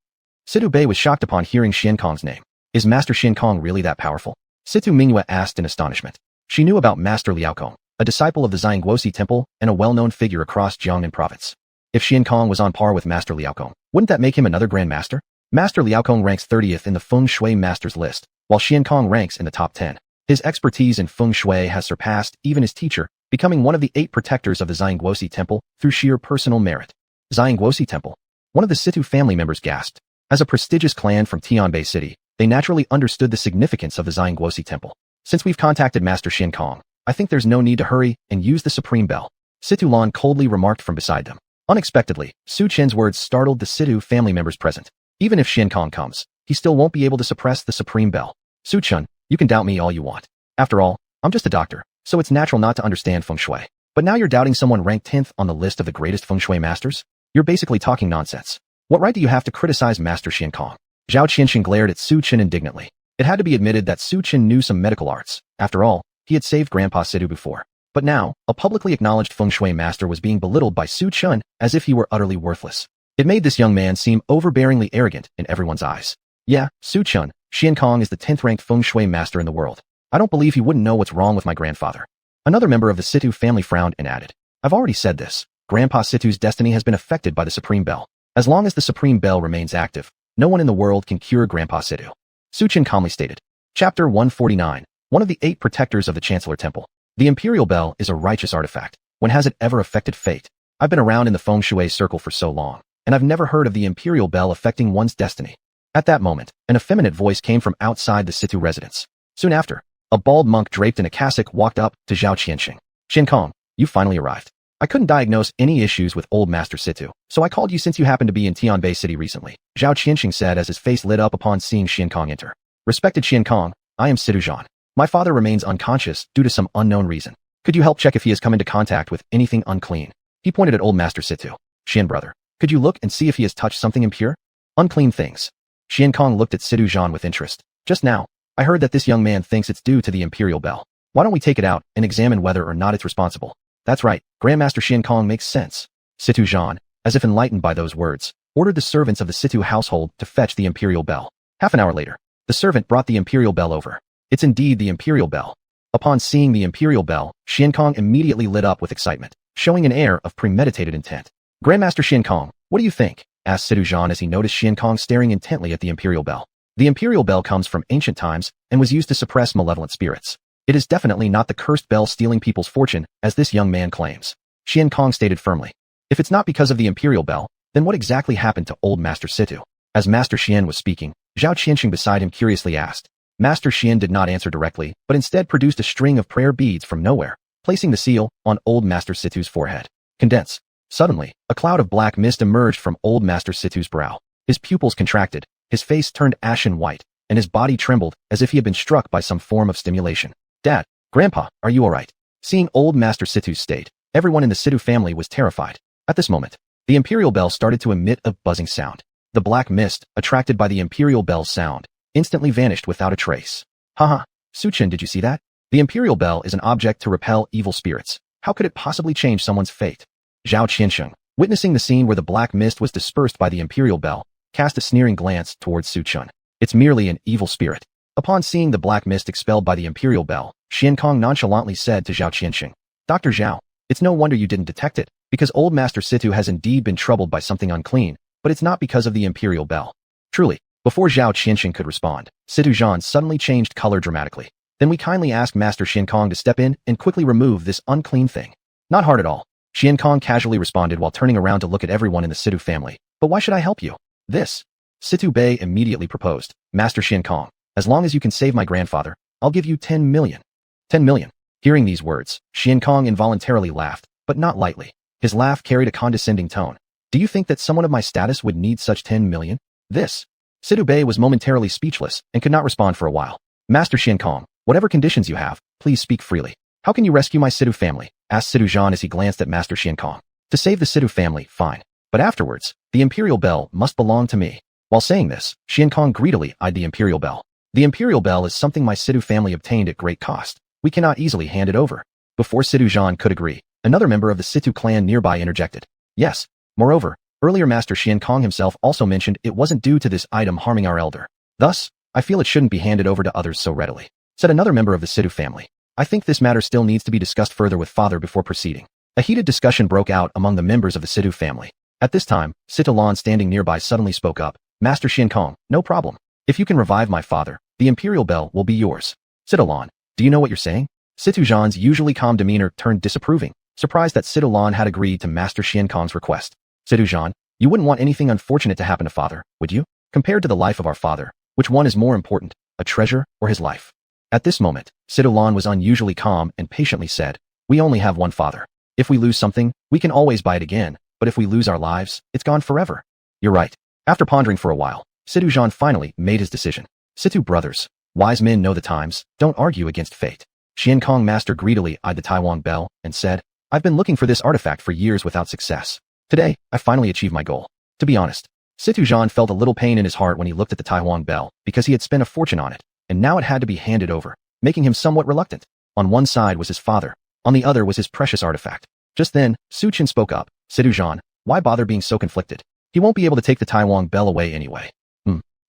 Situ Bei was shocked upon hearing Shen Kong's name. Is Master Shen Kong really that powerful? Situ Mingyue asked in astonishment. She knew about Master Liaokong, a disciple of the Xuanhuan temple and a well-known figure across Jiangnan province. If Shen Kong was on par with Master Liaokong, wouldn't that make him another Grand Master? Master Liaokong ranks 30th in the Feng Shui Masters list, while Shen Kong ranks in the top 10. His expertise in Feng Shui has surpassed even his teacher, becoming one of the 8 protectors of the Xuanhuan temple through sheer personal merit. Xuanhuan temple. One of the Situ family members gasped. As a prestigious clan from Tianbei City, they naturally understood the significance of the Xiangguosi temple. Since we've contacted Master Shen Kong, I think there's no need to hurry and use the supreme bell, Situ Lan coldly remarked from beside them. Unexpectedly, Su Chen's words startled the Situ family members present. Even if Shen Kong comes, he still won't be able to suppress the supreme bell. Su Chen, you can doubt me all you want. After all, I'm just a doctor, so it's natural not to understand feng shui. But now you're doubting someone ranked 10th on the list of the greatest feng shui masters? You're basically talking nonsense. What right do you have to criticize Master Shen Kong? Zhao Qianxing glared at Su Chen indignantly. It had to be admitted that Su Chen knew some medical arts. After all, he had saved Grandpa Situ before. But now, a publicly acknowledged feng shui master was being belittled by Su Chen as if he were utterly worthless. It made this young man seem overbearingly arrogant in everyone's eyes. Yeah, Su Chen, Shen Kong is the 10th-ranked feng shui master in the world. I don't believe he wouldn't know what's wrong with my grandfather. Another member of the Situ family frowned and added, I've already said this. Grandpa Situ's destiny has been affected by the supreme bell. As long as the supreme bell remains active, no one in the world can cure Grandpa Situ. Su Chen calmly stated. Chapter 149, one of the 8 protectors of the Chancellor Temple. The Imperial Bell is a righteous artifact. When has it ever affected fate? I've been around in the feng shui circle for so long, and I've never heard of the Imperial Bell affecting one's destiny. At that moment, an effeminate voice came from outside the Situ residence. Soon after, a bald monk draped in a cassock walked up to Zhao Qianxing. Shen Kong, you finally arrived. I couldn't diagnose any issues with old Master Situ, so I called you since you happened to be in Tianbei City recently, Zhao Qianxing said as his face lit up upon seeing Shen Kong enter. Respected Shen Kong, I am Situ Zhan. My father remains unconscious due to some unknown reason. Could you help check if he has come into contact with anything unclean? He pointed at old Master Situ. Shen brother, could you look and see if he has touched something impure? Unclean things. Shen Kong looked at Situ Zhan with interest. Just now, I heard that this young man thinks it's due to the Imperial Bell. Why don't we take it out and examine whether or not it's responsible? That's right, Grandmaster Shen Kong makes sense. Situ Zhan, as if enlightened by those words, ordered the servants of the Situ household to fetch the Imperial Bell. Half an hour later, the servant brought the Imperial Bell over. It's indeed the Imperial Bell. Upon seeing the Imperial Bell, Shen Kong immediately lit up with excitement, showing an air of premeditated intent. Grandmaster Shen Kong, what do you think? Asked Situ Zhan as he noticed Shen Kong staring intently at the Imperial Bell. The Imperial Bell comes from ancient times and was used to suppress malevolent spirits. It is definitely not the cursed bell stealing people's fortune, as this young man claims. Shen Kong stated firmly. If it's not because of the Imperial Bell, then what exactly happened to old Master Situ? As Master Shen was speaking, Zhao Qianxing beside him curiously asked. Master Shen did not answer directly, but instead produced a string of prayer beads from nowhere, placing the seal on old Master Situ's forehead. Condense. Suddenly, a cloud of black mist emerged from old Master Situ's brow. His pupils contracted, his face turned ashen white, and his body trembled as if he had been struck by some form of stimulation. Dad, Grandpa, are you alright? Seeing old Master Situ's state, everyone in the Situ family was terrified. At this moment, the Imperial Bell started to emit a buzzing sound. The black mist, attracted by the Imperial Bell's sound, instantly vanished without a trace. Haha, Su Chen, did you see that? The Imperial Bell is an object to repel evil spirits. How could it possibly change someone's fate? Zhao Qianxing, witnessing the scene where the black mist was dispersed by the Imperial Bell, cast a sneering glance towards Su Chen. It's merely an evil spirit. Upon seeing the black mist expelled by the Imperial Bell, Shen Kong nonchalantly said to Zhao Qianxing, Dr. Zhao, it's no wonder you didn't detect it, because old Master Situ has indeed been troubled by something unclean, but it's not because of the Imperial Bell. Truly, before Zhao Qianxing could respond, Situ Zhan suddenly changed color dramatically. Then we kindly ask Master Shen Kong to step in and quickly remove this unclean thing. Not hard at all. Shen Kong casually responded while turning around to look at everyone in the Situ family. But why should I help you? This. Situ Bei immediately proposed. Master Shen Kong, as long as you can save my grandfather, I'll give you 10 million. 10 million. Hearing these words, Shen Kong involuntarily laughed, but not lightly. His laugh carried a condescending tone. Do you think that someone of my status would need such 10 million? This. Situ Bei was momentarily speechless and could not respond for a while. Master Shen Kong, whatever conditions you have, please speak freely. How can you rescue my Situ family? Asked Situ Zhan as he glanced at Master Shen Kong. To save the Situ family, fine. But afterwards, the Imperial Bell must belong to me. While saying this, Shen Kong greedily eyed the Imperial Bell. The Imperial Bell is something my Situ family obtained at great cost. We cannot easily hand it over. Before Situ Zhan could agree, another member of the Situ clan nearby interjected. Yes. Moreover, earlier Master Shen Kong himself also mentioned it wasn't due to this item harming our elder. Thus, I feel it shouldn't be handed over to others so readily. Said another member of the Situ family. I think this matter still needs to be discussed further with father before proceeding. A heated discussion broke out among the members of the Situ family. At this time, Situ Lan standing nearby suddenly spoke up. Master Shen Kong, no problem. If you can revive my father, the Imperial Bell will be yours. Situ Lan, do you know what you're saying? Situ Zhan's usually calm demeanor turned disapproving, surprised that Situ Lan had agreed to Master Shen Kong's request. Situ Zhan, you wouldn't want anything unfortunate to happen to father, would you? Compared to the life of our father, which one is more important, a treasure or his life? At this moment, Xuanhuan was unusually calm and patiently said, we only have one father. If we lose something, we can always buy it again, but if we lose our lives, it's gone forever. You're right. After pondering for a while, Xuanhuan finally made his decision. Situ brothers, wise men know the times, don't argue against fate. Xiankong Master greedily eyed the Taiwan bell and said, I've been looking for this artifact for years without success. Today, I finally achieved my goal. To be honest, Xuanhuan felt a little pain in his heart when he looked at the Taiwan bell because he had spent a fortune on it, and now it had to be handed over, making him somewhat reluctant. On one side was his father, on the other was his precious artifact. Just then, Su Chen spoke up, Xuanhuan, why bother being so conflicted? He won't be able to take the Taiwan bell away anyway.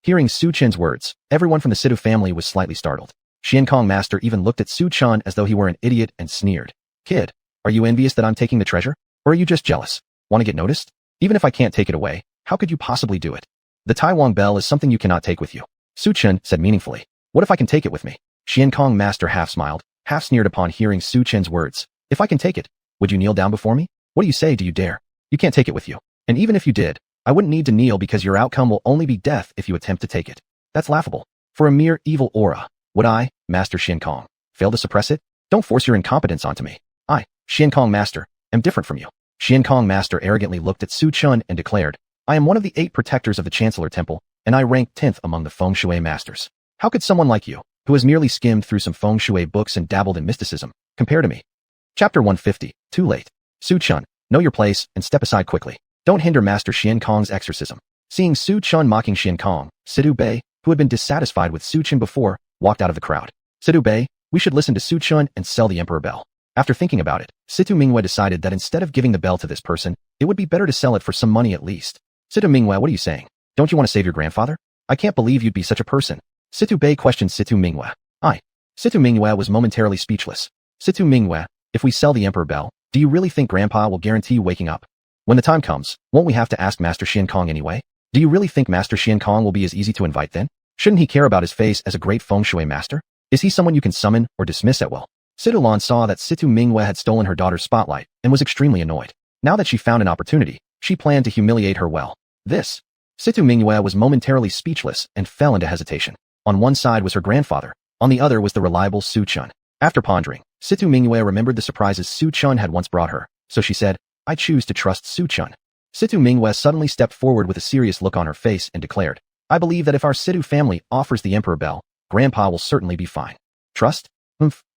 Hearing Su Chen's words, everyone from the Situ family was slightly startled. Xiankong Master even looked at Su Chen as though he were an idiot and sneered. Kid, are you envious that I'm taking the treasure? Or are you just jealous? Want to get noticed? Even if I can't take it away, how could you possibly do it? The Taiwan bell is something you cannot take with you. Su Chen said meaningfully. What if I can take it with me? Xiankong Master half smiled, half sneered upon hearing Su Chen's words. If I can take it, would you kneel down before me? What do you say, do you dare? You can't take it with you. And even if you did, I wouldn't need to kneel because your outcome will only be death if you attempt to take it. That's laughable. For a mere evil aura, would I, Master Xiankong, fail to suppress it? Don't force your incompetence onto me. I, Xiankong Master, am different from you. Xiankong Master arrogantly looked at Su Chen and declared, I am one of the 8 protectors of the Chancellor Temple, and I rank 10th among the Feng Shui masters. How could someone like you, who has merely skimmed through some Feng Shui books and dabbled in mysticism, compare to me? Chapter 150, Too Late. Su Chen, know your place and step aside quickly. Don't hinder Master Xiankong's exorcism. Seeing Su Chen mocking Xiankong, Situ Bei, who had been dissatisfied with Su Chen before, walked out of the crowd. Situ Bei, we should listen to Su Chen and sell the Emperor bell. After thinking about it, Situ Mingwei decided that instead of giving the bell to this person, it would be better to sell it for some money at least. Situ Mingwei, what are you saying? Don't you want to save your grandfather? I can't believe you'd be such a person. Situ Bei questioned Situ Mingwei. Situ Mingwei was momentarily speechless. Situ Mingwei, if we sell the Emperor bell, do you really think Grandpa will guarantee waking up? When the time comes, won't we have to ask Master Xiankong anyway? Do you really think Master Xiankong will be as easy to invite then? Shouldn't he care about his face as a great Feng Shui master? Is he someone you can summon or dismiss at will? Xuanhuan saw that Situ Mingwei had stolen her daughter's spotlight and was extremely annoyed. Now that she found an opportunity, she planned to humiliate her well. Situ Mingwei was momentarily speechless and fell into hesitation. On one side was her grandfather, on the other was the reliable Su Chen. After pondering, Situ Mingwei remembered the surprises Su Chen had once brought her, so she said, I choose to trust Su Chen. Situ Mingwei suddenly stepped forward with a serious look on her face and declared, I believe that if our Situ family offers the Emperor bell, Grandpa will certainly be fine. Trust?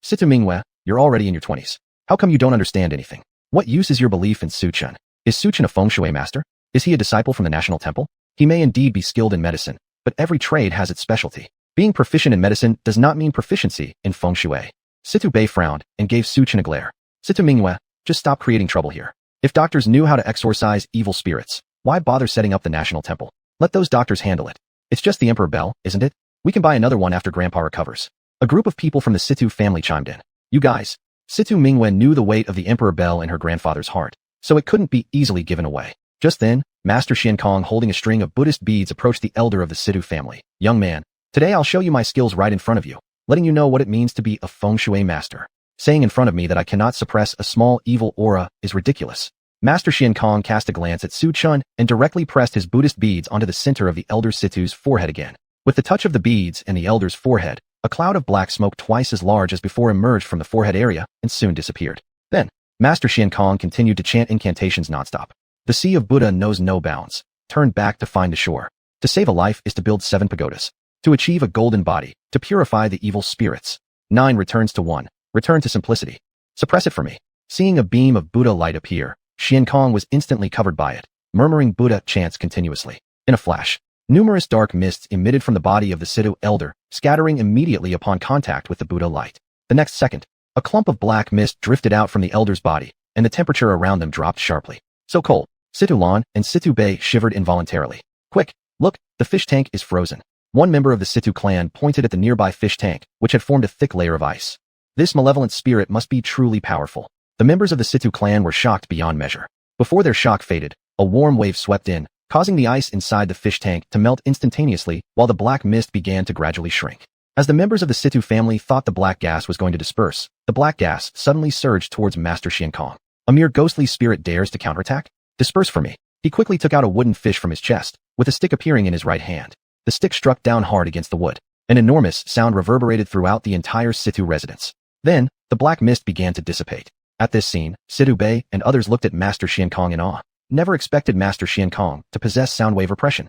Situ Mingwei, you're already in your 20s. How come you don't understand anything? What use is your belief in Su Chen? Is Su Chen a Feng Shui master? Is he a disciple from the National Temple? He may indeed be skilled in medicine, but every trade has its specialty. Being proficient in medicine does not mean proficiency in Feng Shui. Situ Bei frowned and gave Su Chen a glare. Situ Mingwei, just stop creating trouble here. If doctors knew how to exorcise evil spirits, why bother setting up the National Temple? Let those doctors handle it. It's just the Emperor bell, isn't it? We can buy another one after Grandpa recovers. A group of people from the Situ family chimed in. You guys. Situ Mingwei knew the weight of the Emperor bell in her grandfather's heart, so it couldn't be easily given away. Just then, Master Xiankong holding a string of Buddhist beads approached the elder of the Situ family. Young man, today I'll show you my skills right in front of you, letting you know what it means to be a Feng Shui master. Saying in front of me that I cannot suppress a small evil aura is ridiculous. Master Xiankong cast a glance at Su Chen and directly pressed his Buddhist beads onto the center of the elder Situ's forehead again. With the touch of the beads and the elder's forehead, a cloud of black smoke twice as large as before emerged from the forehead area and soon disappeared. Then, Master Xiankong continued to chant incantations nonstop. The Sea of Buddha knows no bounds. Turn back to find the shore. To save a life is to build 7 pagodas. To achieve a golden body, to purify the evil spirits. 9 returns to 1. Return to simplicity. Suppress it for me. Seeing a beam of Buddha light appear, Xiankong was instantly covered by it, murmuring Buddha chants continuously. In a flash, numerous dark mists emitted from the body of the Situ elder, scattering immediately upon contact with the Buddha light. The next second, a clump of black mist drifted out from the elder's body, and the temperature around them dropped sharply. So cold. Situ Lan and Situ Bei shivered involuntarily. Quick, look, the fish tank is frozen. One member of the Situ clan pointed at the nearby fish tank, which had formed a thick layer of ice. This malevolent spirit must be truly powerful. The members of the Situ clan were shocked beyond measure. Before their shock faded, a warm wave swept in, causing the ice inside the fish tank to melt instantaneously while the black mist began to gradually shrink. As the members of the Situ family thought the black gas was going to disperse, the black gas suddenly surged towards Master Xiankong. A mere ghostly spirit dares to counterattack? Disperse for me. He quickly took out a wooden fish from his chest, with a stick appearing in his right hand. The stick struck down hard against the wood. An enormous sound reverberated throughout the entire Situ residence. Then, the black mist began to dissipate. At this scene, Situ Bei and others looked at Master Xian Kong in awe. Never expected Master Xian Kong to possess sound wave repression.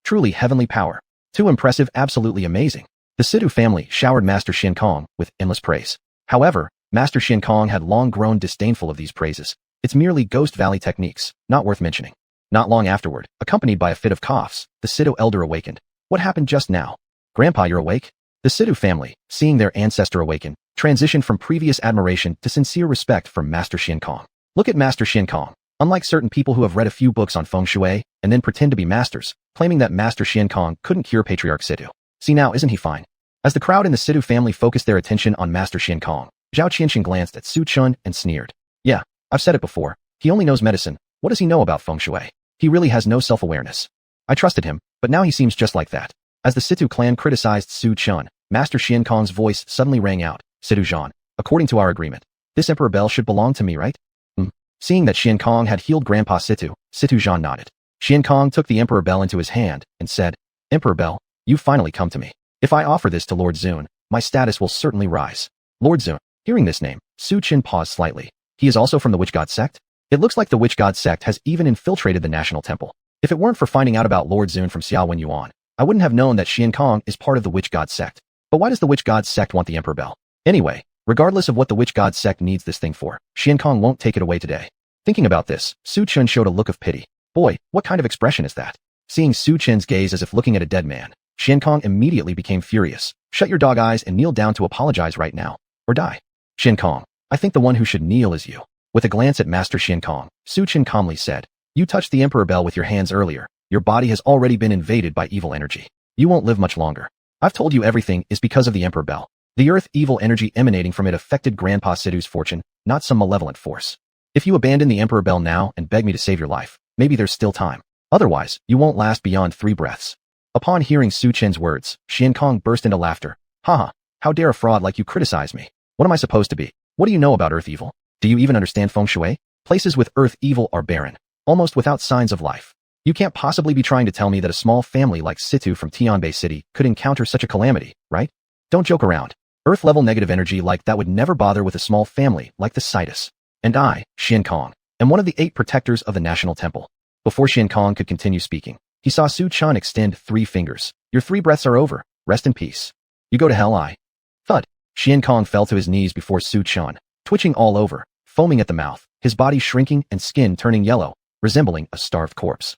Truly heavenly power. Too impressive, absolutely amazing. The Situ family showered Master Xian Kong with endless praise. However, Master Xian Kong had long grown disdainful of these praises. It's merely Ghost Valley techniques, not worth mentioning. Not long afterward, accompanied by a fit of coughs, the Situ elder awakened. What happened just now? Grandpa, you're awake? The Situ family, seeing their ancestor awaken, transitioned from previous admiration to sincere respect for Master Xian Kong. Look at Master Xian Kong. Unlike certain people who have read a few books on feng shui and then pretend to be masters, claiming that Master Xian Kong couldn't cure Patriarch Situ. See now, isn't he fine? As the crowd in the Situ family focused their attention on Master Xian Kong, Zhao Qianxing glanced at Su Chun and sneered. Yeah, I've said it before. He only knows medicine. What does he know about feng shui? He really has no self-awareness. I trusted him, but now he seems just like that. As the Situ clan criticized Su Chun, Master Xian Kong's voice suddenly rang out. Situ Zhan, according to our agreement, this Emperor Bell should belong to me, right? Seeing that Xian Kong had healed Grandpa Situ, Situ Zhan nodded. Xian Kong took the Emperor Bell into his hand and said, Emperor Bell, you've finally come to me. If I offer this to Lord Zun, my status will certainly rise. Lord Zun, hearing this name, Su Chin paused slightly. He is also from the Witch God sect? It looks like the Witch God sect has even infiltrated the National Temple. If it weren't for finding out about Lord Zun from xuanhuan, I wouldn't have known that Xian Kong is part of the Witch God sect. But why does the Witch God sect want the Emperor Bell? Anyway, regardless of what the Witch God sect needs this thing for, Xian Kong won't take it away today. Thinking about this, Su Chun showed a look of pity. Boy, what kind of expression is that? Seeing Su Chen's gaze as if looking at a dead man, Xian Kong immediately became furious. Shut your dog eyes and kneel down to apologize right now, or die. Xian Kong, I think the one who should kneel is you. With a glance at Master Xian Kong, Su Chen calmly said, You touched the Emperor Bell with your hands earlier. Your body has already been invaded by evil energy. You won't live much longer. I've told you everything is because of the Emperor Bell. The earth evil energy emanating from it affected Grandpa Situ's fortune, not some malevolent force. If you abandon the Emperor Bell now and beg me to save your life, maybe there's still time. Otherwise, you won't last beyond 3 breaths. Upon hearing Su Chen's words, Xian Kong burst into laughter. Haha, how dare a fraud like you criticize me? What am I supposed to be? What do you know about earth evil? Do you even understand feng shui? Places with earth evil are barren, almost without signs of life. You can't possibly be trying to tell me that a small family like Situ from Tianbei City could encounter such a calamity, right? Don't joke around. Earth-level negative energy like that would never bother with a small family like the Citus. And I, Xian Kong, am one of the 8 protectors of the National Temple. Before Xian Kong could continue speaking, he saw Su Chun extend 3 fingers. Your 3 breaths are over. Rest in peace. You go to hell, I. Thud. Xian Kong fell to his knees before Su Chun, twitching all over, foaming at the mouth, his body shrinking and skin turning yellow, resembling a starved corpse.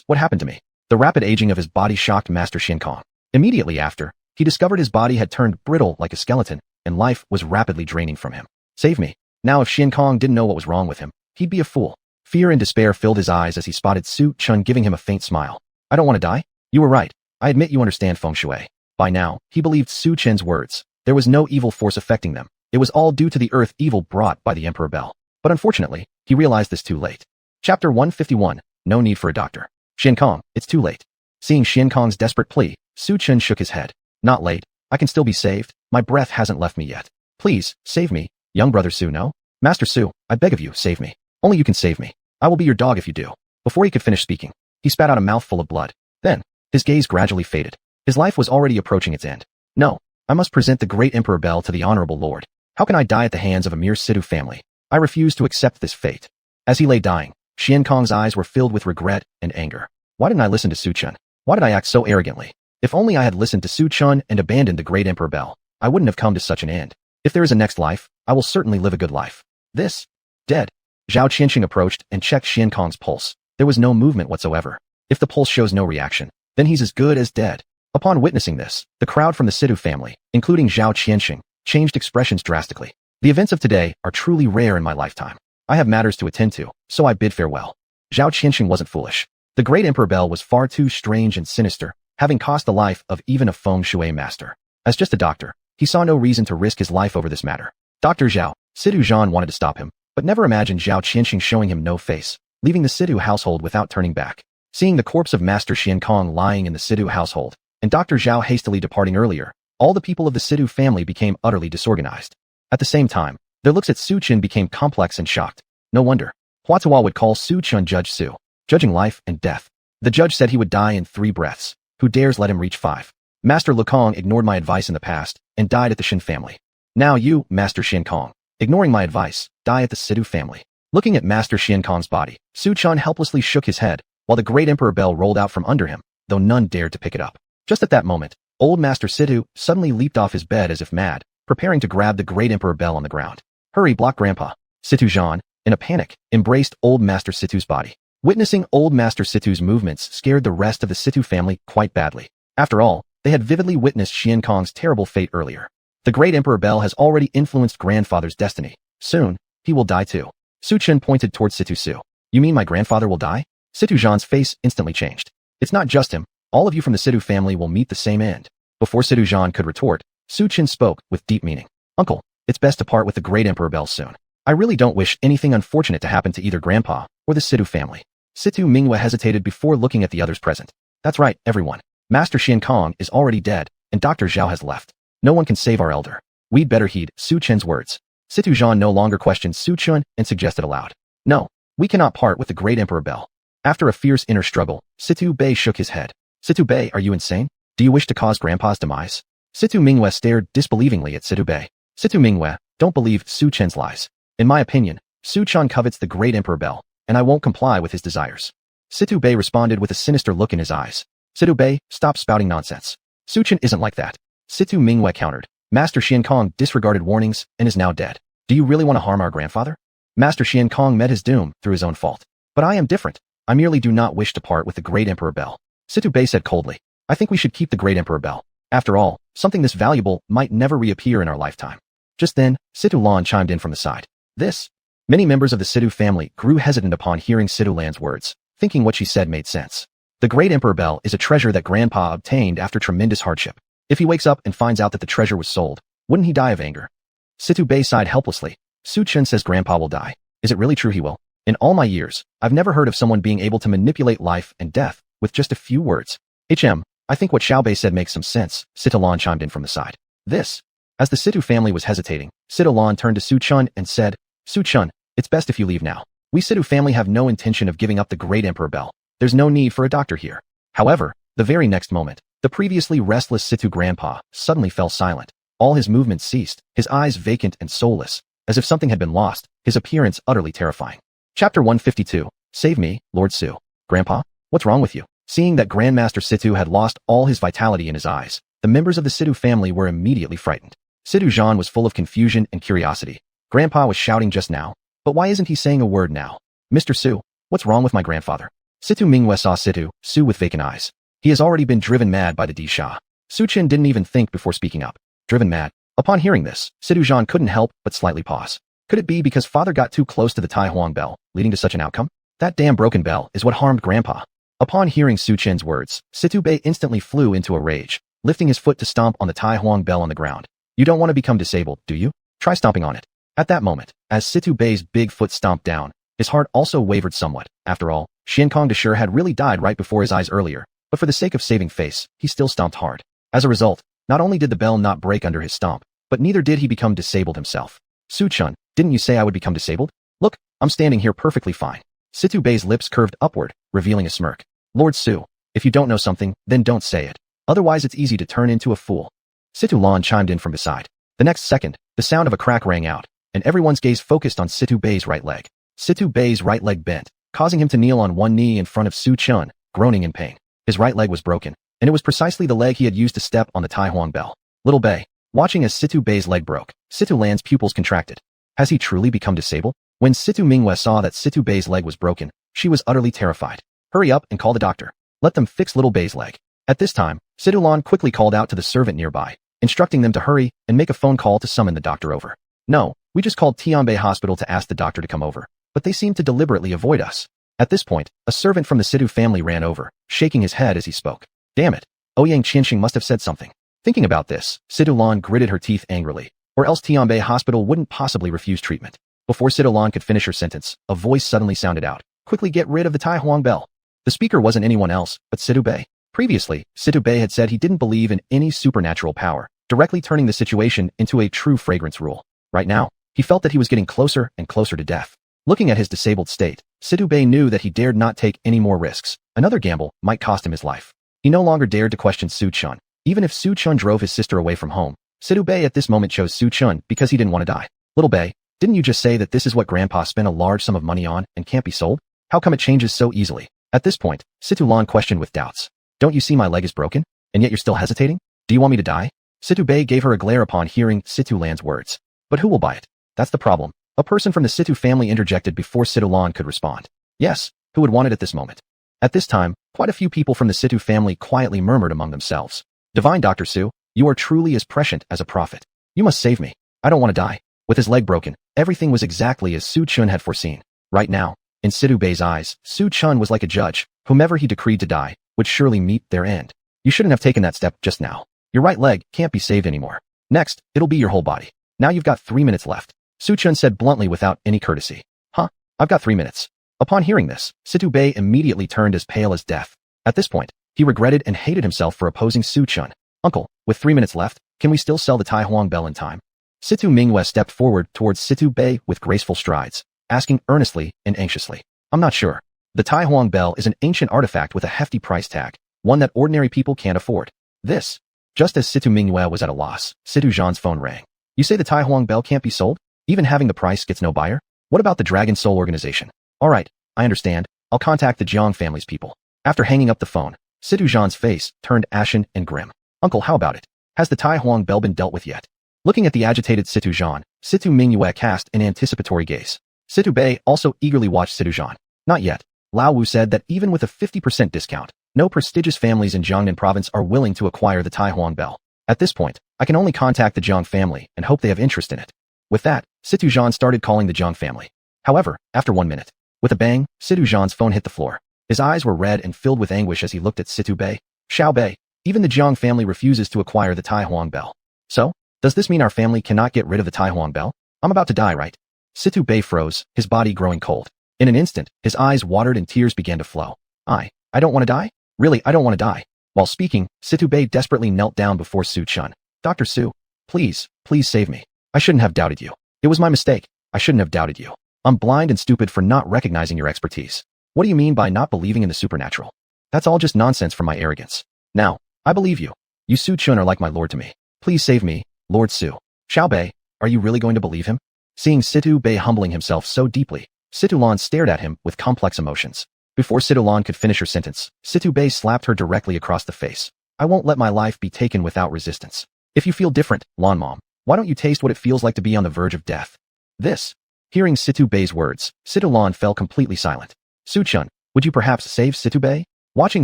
What happened to me? The rapid aging of his body shocked Master Xian Kong. Immediately after, he discovered his body had turned brittle like a skeleton, and life was rapidly draining from him. Save me. Now if Xian Kong didn't know what was wrong with him, he'd be a fool. Fear and despair filled his eyes as he spotted Su Chun giving him a faint smile. I don't want to die? You were right. I admit you understand feng shui. By now, he believed Su Chen's words. There was no evil force affecting them. It was all due to the earth evil brought by the Emperor Bell. But unfortunately, he realized this too late. Chapter 151, No Need for a Doctor. Xian Kong, it's too late. Seeing Xian Kong's desperate plea, Su Chun shook his head. Not late. I can still be saved. My breath hasn't left me yet. Please, save me. Young brother Su, no? Master Su, I beg of you, save me. Only you can save me. I will be your dog if you do. Before he could finish speaking, he spat out a mouthful of blood. Then, his gaze gradually faded. His life was already approaching its end. No, I must present the great Emperor Bell to the honorable Lord. How can I die at the hands of a mere Situ family? I refuse to accept this fate. As he lay dying, Xian Kong's eyes were filled with regret and anger. Why didn't I listen to Su Chun? Why did I act so arrogantly? If only I had listened to Su Chun and abandoned the great Emperor Bell, I wouldn't have come to such an end. If there is a next life, I will certainly live a good life. Dead. Zhao Qianxing approached and checked Xian Kong's pulse. There was no movement whatsoever. If the pulse shows no reaction, then he's as good as dead. Upon witnessing this, the crowd from the Situ family, including Zhao Qianxing, changed expressions drastically. The events of today are truly rare in my lifetime. I have matters to attend to, so I bid farewell. Zhao Qianxing wasn't foolish. The great Emperor Bell was far too strange and sinister, having cost the life of even a feng shui master. As just a doctor, he saw no reason to risk his life over this matter. Dr. Zhao, Situ Zhan wanted to stop him, but never imagined Zhao Qianxing showing him no face, leaving the Situ household without turning back. Seeing the corpse of Master Xian Kong lying in the Situ household, and Dr. Zhao hastily departing earlier, all the people of the Situ family became utterly disorganized. At the same time, their looks at Su Chun became complex and shocked. No wonder. Huatua would call Su Chun Judge Su, judging life and death. The judge said he would die in 3 breaths. Who dares let him reach 5? Master Lekong ignored my advice in the past and died at the Shen family. Now you, Master Shen Kong, ignoring my advice, die at the Situ family. Looking at Master Shen Kong's body, Su Chun helplessly shook his head, while the great emperor bell rolled out from under him, though none dared to pick it up. Just at that moment, old Master Situ suddenly leaped off his bed as if mad, preparing to grab the great emperor bell on the ground. Hurry, block Grandpa. Situ Zhan, in a panic, embraced old Master Situ's body. Witnessing old Master Situ's movements scared the rest of the Situ family quite badly. After all, they had vividly witnessed Shen Kong's terrible fate earlier. The great emperor bell has already influenced grandfather's destiny. Soon, he will die too. Su Chen pointed towards Situ Su. You mean my grandfather will die? Situ Zhan's face instantly changed. It's not just him. All of you from the Situ family will meet the same end. Before Situ Zhan could retort, Su Chen spoke with deep meaning. Uncle, it's best to part with the great emperor bell soon. I really don't wish anything unfortunate to happen to either Grandpa or the Situ family. Situ Mingwe hesitated before looking at the others present. That's right, everyone. Master Shen Kong is already dead, and Dr. Zhao has left. No one can save our elder. We'd better heed Su Chen's words. Situ Zhan no longer questioned Su Chen and suggested aloud. No, we cannot part with the great emperor bell. After a fierce inner struggle, Situ Bei shook his head. Situ Bei, are you insane? Do you wish to cause Grandpa's demise? Situ Mingwe stared disbelievingly at Situ Bei. Situ Mingwe, don't believe Su Chen's lies. In my opinion, Su Chen covets the great emperor bell, and I won't comply with his desires. Situ Bei responded with a sinister look in his eyes. Situ Bei, stop spouting nonsense. Su Chen isn't like that. Situ Mingwe countered. Master Shen Kong disregarded warnings and is now dead. Do you really want to harm our grandfather? Master Shen Kong met his doom through his own fault. But I am different. I merely do not wish to part with the great emperor bell. Situ Bei said coldly. I think we should keep the great emperor bell. After all, something this valuable might never reappear in our lifetime. Just then, Situ Lan chimed in from the side. This? Many members of the Situ family grew hesitant upon hearing Situ Lan's words, thinking what she said made sense. The great emperor bell is a treasure that Grandpa obtained after tremendous hardship. If he wakes up and finds out that the treasure was sold, wouldn't he die of anger? Situ Bei sighed helplessly. Su Chen says Grandpa will die. Is it really true he will? In all my years, I've never heard of someone being able to manipulate life and death with just a few words. I think what Xiao Bei said makes some sense, Situ Lan chimed in from the side. This? As the Situ family was hesitating, Situ Lan turned to Su Chen and said, Su Chen, it's best if you leave now. We Situ family have no intention of giving up the great emperor bell. There's no need for a doctor here. However, the very next moment, the previously restless Situ grandpa suddenly fell silent. All his movements ceased, his eyes vacant and soulless, as if something had been lost, his appearance utterly terrifying. Chapter 152. Save me, Lord Su. Grandpa? What's wrong with you? Seeing that Grandmaster Situ had lost all his vitality in his eyes, the members of the Situ family were immediately frightened. Situ Zhan was full of confusion and curiosity. Grandpa was shouting just now, but why isn't he saying a word now? Mr. Su, what's wrong with my grandfather? Situ Mingwe saw Su with vacant eyes. He has already been driven mad by the Di Sha. Su Chen didn't even think before speaking up. Driven mad. Upon hearing this, Situ Zhan couldn't help but slightly pause. Could it be because father got too close to the Tai Huang bell, leading to such an outcome? That damn broken bell is what harmed Grandpa. Upon hearing Su Chen's words, Situ Bei instantly flew into a rage, lifting his foot to stomp on the Tai Huang bell on the ground. You don't want to become disabled, do you? Try stomping on it. At that moment, as Situ Bei's big foot stomped down, his heart also wavered somewhat. After all, Shen Kong de Sure had really died right before his eyes earlier, but for the sake of saving face, he still stomped hard. As a result, not only did the bell not break under his stomp, but neither did he become disabled himself. Su Chen, didn't you say I would become disabled? Look, I'm standing here perfectly fine. Situ Bei's lips curved upward, revealing a smirk. Lord Su, if you don't know something, then don't say it. Otherwise it's easy to turn into a fool. Situ Lan chimed in from beside. The next second, the sound of a crack rang out, and everyone's gaze focused on Situ Bei's right leg. Situ Bei's right leg bent, causing him to kneel on one knee in front of Su Chen, groaning in pain. His right leg was broken, and it was precisely the leg he had used to step on the Tai Huang bell. Little Bei, watching as Situ Bei's leg broke, Situ Lan's pupils contracted. Has he truly become disabled? When Situ Mingwe saw that Situ Bei's leg was broken, she was utterly terrified. Hurry up and call the doctor. Let them fix little Bei's leg. At this time, Situ Lan quickly called out to the servant nearby, instructing them to hurry and make a phone call to summon the doctor over. No, we just called Tianbei Hospital to ask the doctor to come over, but they seemed to deliberately avoid us. At this point, a servant from the Situ family ran over, shaking his head as he spoke. Damn it, Ouyang Qianxing must have said something. Thinking about this, Situ Lan gritted her teeth angrily, or else Tianbei Hospital wouldn't possibly refuse treatment. Before Situ Lan could finish her sentence, a voice suddenly sounded out. Quickly get rid of the Tai Huang bell. The speaker wasn't anyone else, but Situ Bei. Previously, Situ Bei had said he didn't believe in any supernatural power, directly turning the situation into a true fragrance rule. Right now, he felt that he was getting closer and closer to death. Looking at his disabled state, Situbei knew that he dared not take any more risks. Another gamble might cost him his life. He no longer dared to question Su Chun. Even if Su Chun drove his sister away from home, Situbei at this moment chose Su Chun because he didn't want to die. Little Bei, didn't you just say that this is what Grandpa spent a large sum of money on and can't be sold? How come it changes so easily? At this point, Situlan questioned with doubts. Don't you see my leg is broken? And yet you're still hesitating? Do you want me to die? Situbei gave her a glare upon hearing Situlan's words. But who will buy it? That's the problem. A person from the Situ family interjected before Situlan could respond. Yes, who would want it at this moment? At this time, quite a few people from the Situ family quietly murmured among themselves. Divine Dr. Su, you are truly as prescient as a prophet. You must save me. I don't want to die. With his leg broken, everything was exactly as Su Chun had foreseen. Right now, in Situbei's eyes, Su Chun was like a judge. Whomever he decreed to die would surely meet their end. You shouldn't have taken that step just now. Your right leg can't be saved anymore. Next, it'll be your whole body. Now you've got 3 minutes left. Su Chun said bluntly without any courtesy. Huh? I've got 3 minutes. Upon hearing this, Situbei immediately turned as pale as death. At this point, he regretted and hated himself for opposing Su Chun. Uncle, with 3 minutes left, can we still sell the Tai Huang bell in time? Situ Mingwe stepped forward towards Situbei with graceful strides, asking earnestly and anxiously. I'm not sure. The Tai Huang bell is an ancient artifact with a hefty price tag, one that ordinary people can't afford. This. Just as Situ Mingwe was at a loss, Situ Zhan's phone rang. You say the Tai Huang bell can't be sold? Even having the price gets no buyer? What about the Dragon Soul organization? All right, I understand. I'll contact the Jiang family's people. After hanging up the phone, Situ Zhan's face turned ashen and grim. Uncle, how about it? Has the Tai Huang bell been dealt with yet? Looking at the agitated Situ Zhan, Situ Mingyue cast an anticipatory gaze. Situ Bei also eagerly watched Situ Zhan. Not yet. Lao Wu said that even with a 50% discount, no prestigious families in Jiangnan province are willing to acquire the Tai Huang bell. At this point, I can only contact the Jiang family and hope they have interest in it. With that, Situ Zhan started calling the Jiang family. However, after 1 minute, with a bang, Situ Zhan's phone hit the floor. His eyes were red and filled with anguish as he looked at Situ Bei. Xiao Bei, even the Jiang family refuses to acquire the Tai Huang bell. So, does this mean our family cannot get rid of the Tai Huang bell? I'm about to die, right? Situ Bei froze, his body growing cold. In an instant, his eyes watered and tears began to flow. I don't want to die? Really, I don't want to die. While speaking, Situ Bei desperately knelt down before Su Chun. Dr. Su, please save me. I shouldn't have doubted you. It was my mistake. I shouldn't have doubted you. I'm blind and stupid for not recognizing your expertise. What do you mean by not believing in the supernatural? That's all just nonsense from my arrogance. Now, I believe you. You Su Chun are like my lord to me. Please save me, Lord Su. Xiao Bei, are you really going to believe him? Seeing Situ Bei humbling himself so deeply, Situlan stared at him with complex emotions. Before Situlan could finish her sentence, Situ Bei slapped her directly across the face. I won't let my life be taken without resistance. If you feel different, Lan Mom, why don't you taste what it feels like to be on the verge of death? This. Hearing Situ Bei's words, Situlan fell completely silent. Su Chun, would you perhaps save Situ Bei? Watching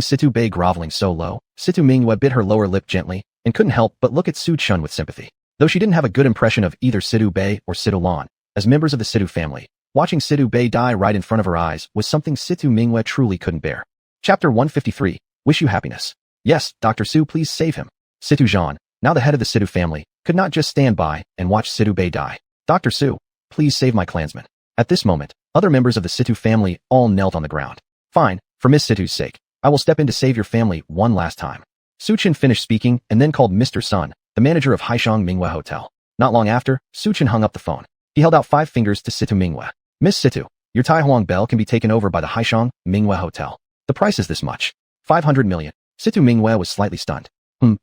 Situ Bei groveling so low, Situ Mingyue bit her lower lip gently and couldn't help but look at Su Chun with sympathy. Though she didn't have a good impression of either Situ Bei or Situlan, as members of the Situ family, watching Situ Bei die right in front of her eyes was something Situ Mingyue truly couldn't bear. Chapter 153, Wish you happiness. Yes, Dr. Su, please save him. Situ Zhan, now the head of the Situ family, could not just stand by and watch Situ Bei die. Dr. Su, please save my clansman. At this moment, other members of the Situ family all knelt on the ground. Fine, for Miss Situ's sake, I will step in to save your family one last time. Su Chen finished speaking and then called Mr. Sun, the manager of Haishang Mingyue Hotel. Not long after, Su Chen hung up the phone. He held out 5 fingers to Situ Mingyue. Miss Situ, your Tai Huang bell can be taken over by the Haishang Mingyue Hotel. The price is this much. 500 million. Situ Mingyue was slightly stunned.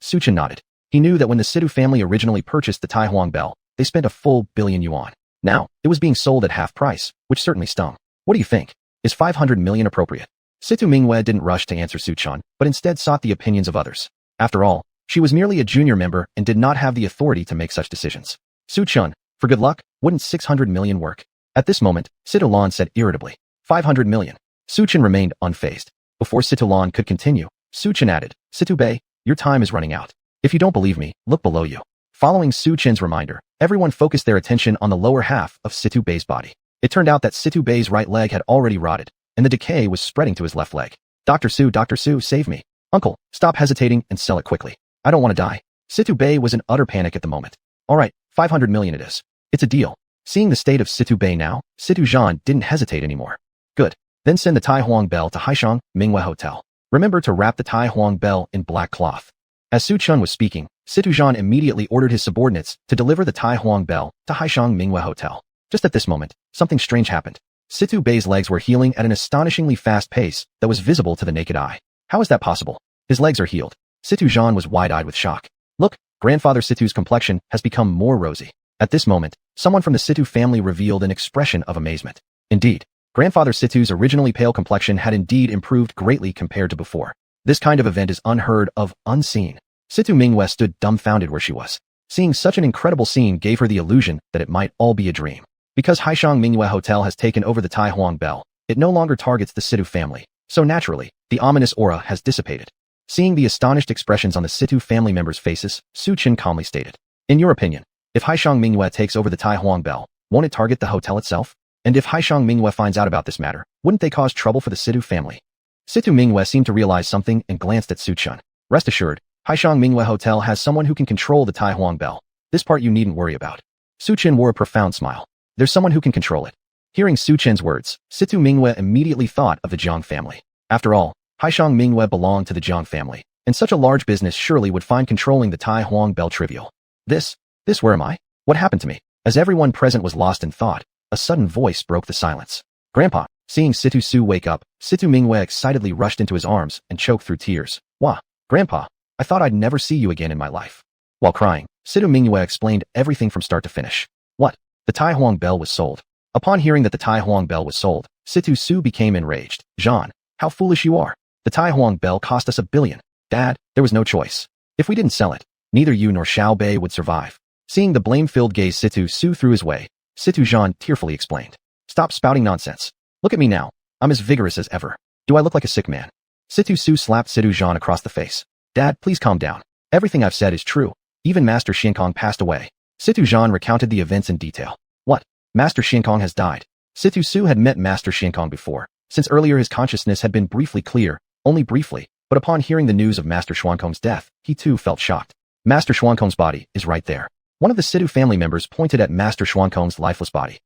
Su Chen nodded. He knew that when the Situ family originally purchased the Tai Huang bell, they spent a full billion yuan. Now, it was being sold at half price, which certainly stung. What do you think? Is 500 million appropriate? Situ Mingyue didn't rush to answer Su Chen, but instead sought the opinions of others. After all, she was merely a junior member and did not have the authority to make such decisions. Su Chen, for good luck, wouldn't 600 million work? At this moment, Situlan said irritably, 500 million. Su Chen remained unfazed. Before Situlan could continue, Su Chen added, Situ Bei, your time is running out. If you don't believe me, look below you. Following Su Chen's reminder, everyone focused their attention on the lower half of Situ Bei's body. It turned out that Situ Bei's right leg had already rotted, and the decay was spreading to his left leg. Dr. Su, save me. Uncle, stop hesitating and sell it quickly. I don't want to die. Situ Bei was in utter panic at the moment. All right, 500 million it is. It's a deal. Seeing the state of Situ Bei now, Situ Zhan didn't hesitate anymore. Good. Then send the Tai Huang bell to Haishang Mingyue Hotel. Remember to wrap the Tai Huang bell in black cloth. As Su Chun was speaking, Situ Zhan immediately ordered his subordinates to deliver the Tai Huang bell to Haishang Mingyue Hotel. Just at this moment, something strange happened. Situ Bei's legs were healing at an astonishingly fast pace that was visible to the naked eye. How is that possible? His legs are healed. Situ Zhan was wide-eyed with shock. Look, grandfather Situ's complexion has become more rosy. At this moment, someone from the Situ family revealed an expression of amazement. Indeed, grandfather Situ's originally pale complexion had indeed improved greatly compared to before. This kind of event is unheard of, unseen. Situ Mingyue stood dumbfounded where she was. Seeing such an incredible scene gave her the illusion that it might all be a dream. Because Haishang Mingyue Hotel has taken over the Tai Huang Bell, it no longer targets the Situ family. So naturally, the ominous aura has dissipated. Seeing the astonished expressions on the Situ family members' faces, Su Chen calmly stated, "In your opinion, if Haishang Mingyue takes over the Tai Huang Bell, won't it target the hotel itself? And if Haishang Mingyue finds out about this matter, wouldn't they cause trouble for the Situ family?" Situ Mingyue seemed to realize something and glanced at Su Chen. "Rest assured, Haishang Mingyue Hotel has someone who can control the Tai Huang Bell. This part you needn't worry about." Su Chen wore a profound smile. There's someone who can control it. Hearing Su Chen's words, Situ Mingyue immediately thought of the Jiang family. After all, Haishang Mingyue belonged to the Jiang family, and such a large business surely would find controlling the Tai Huang Bell trivial. This, where am I? What happened to me? As everyone present was lost in thought, a sudden voice broke the silence. "Grandpa." Seeing Situ Su wake up, Situ Mingyue excitedly rushed into his arms and choked through tears. "Wah, Grandpa, I thought I'd never see you again in my life." While crying, Situ Mingyue explained everything from start to finish. What? The Tai Huang Bell was sold. Upon hearing that the Tai Huang Bell was sold, Situ Su became enraged. "Zhan, how foolish you are. The Tai Huang Bell cost us $1 billion. Dad, there was no choice. If we didn't sell it, neither you nor Xiao Bei would survive." Seeing the blame-filled gaze Situ Su threw his way, Situ Zhan tearfully explained. "Stop spouting nonsense. Look at me now. I'm as vigorous as ever. Do I look like a sick man?" Situ Su slapped Situ Zhan across the face. "Dad, please calm down. Everything I've said is true. Even Master Xiankong passed away." Situ Zhan recounted the events in detail. "What? Master Xiankong has died?" Situ Su had met Master Xiankong before. Since earlier his consciousness had been briefly clear, only briefly, but upon hearing the news of Master Xuankong's death, he too felt shocked. Master Xuankong's body is right there. One of the Situ family members pointed at Master Xuankong's lifeless body.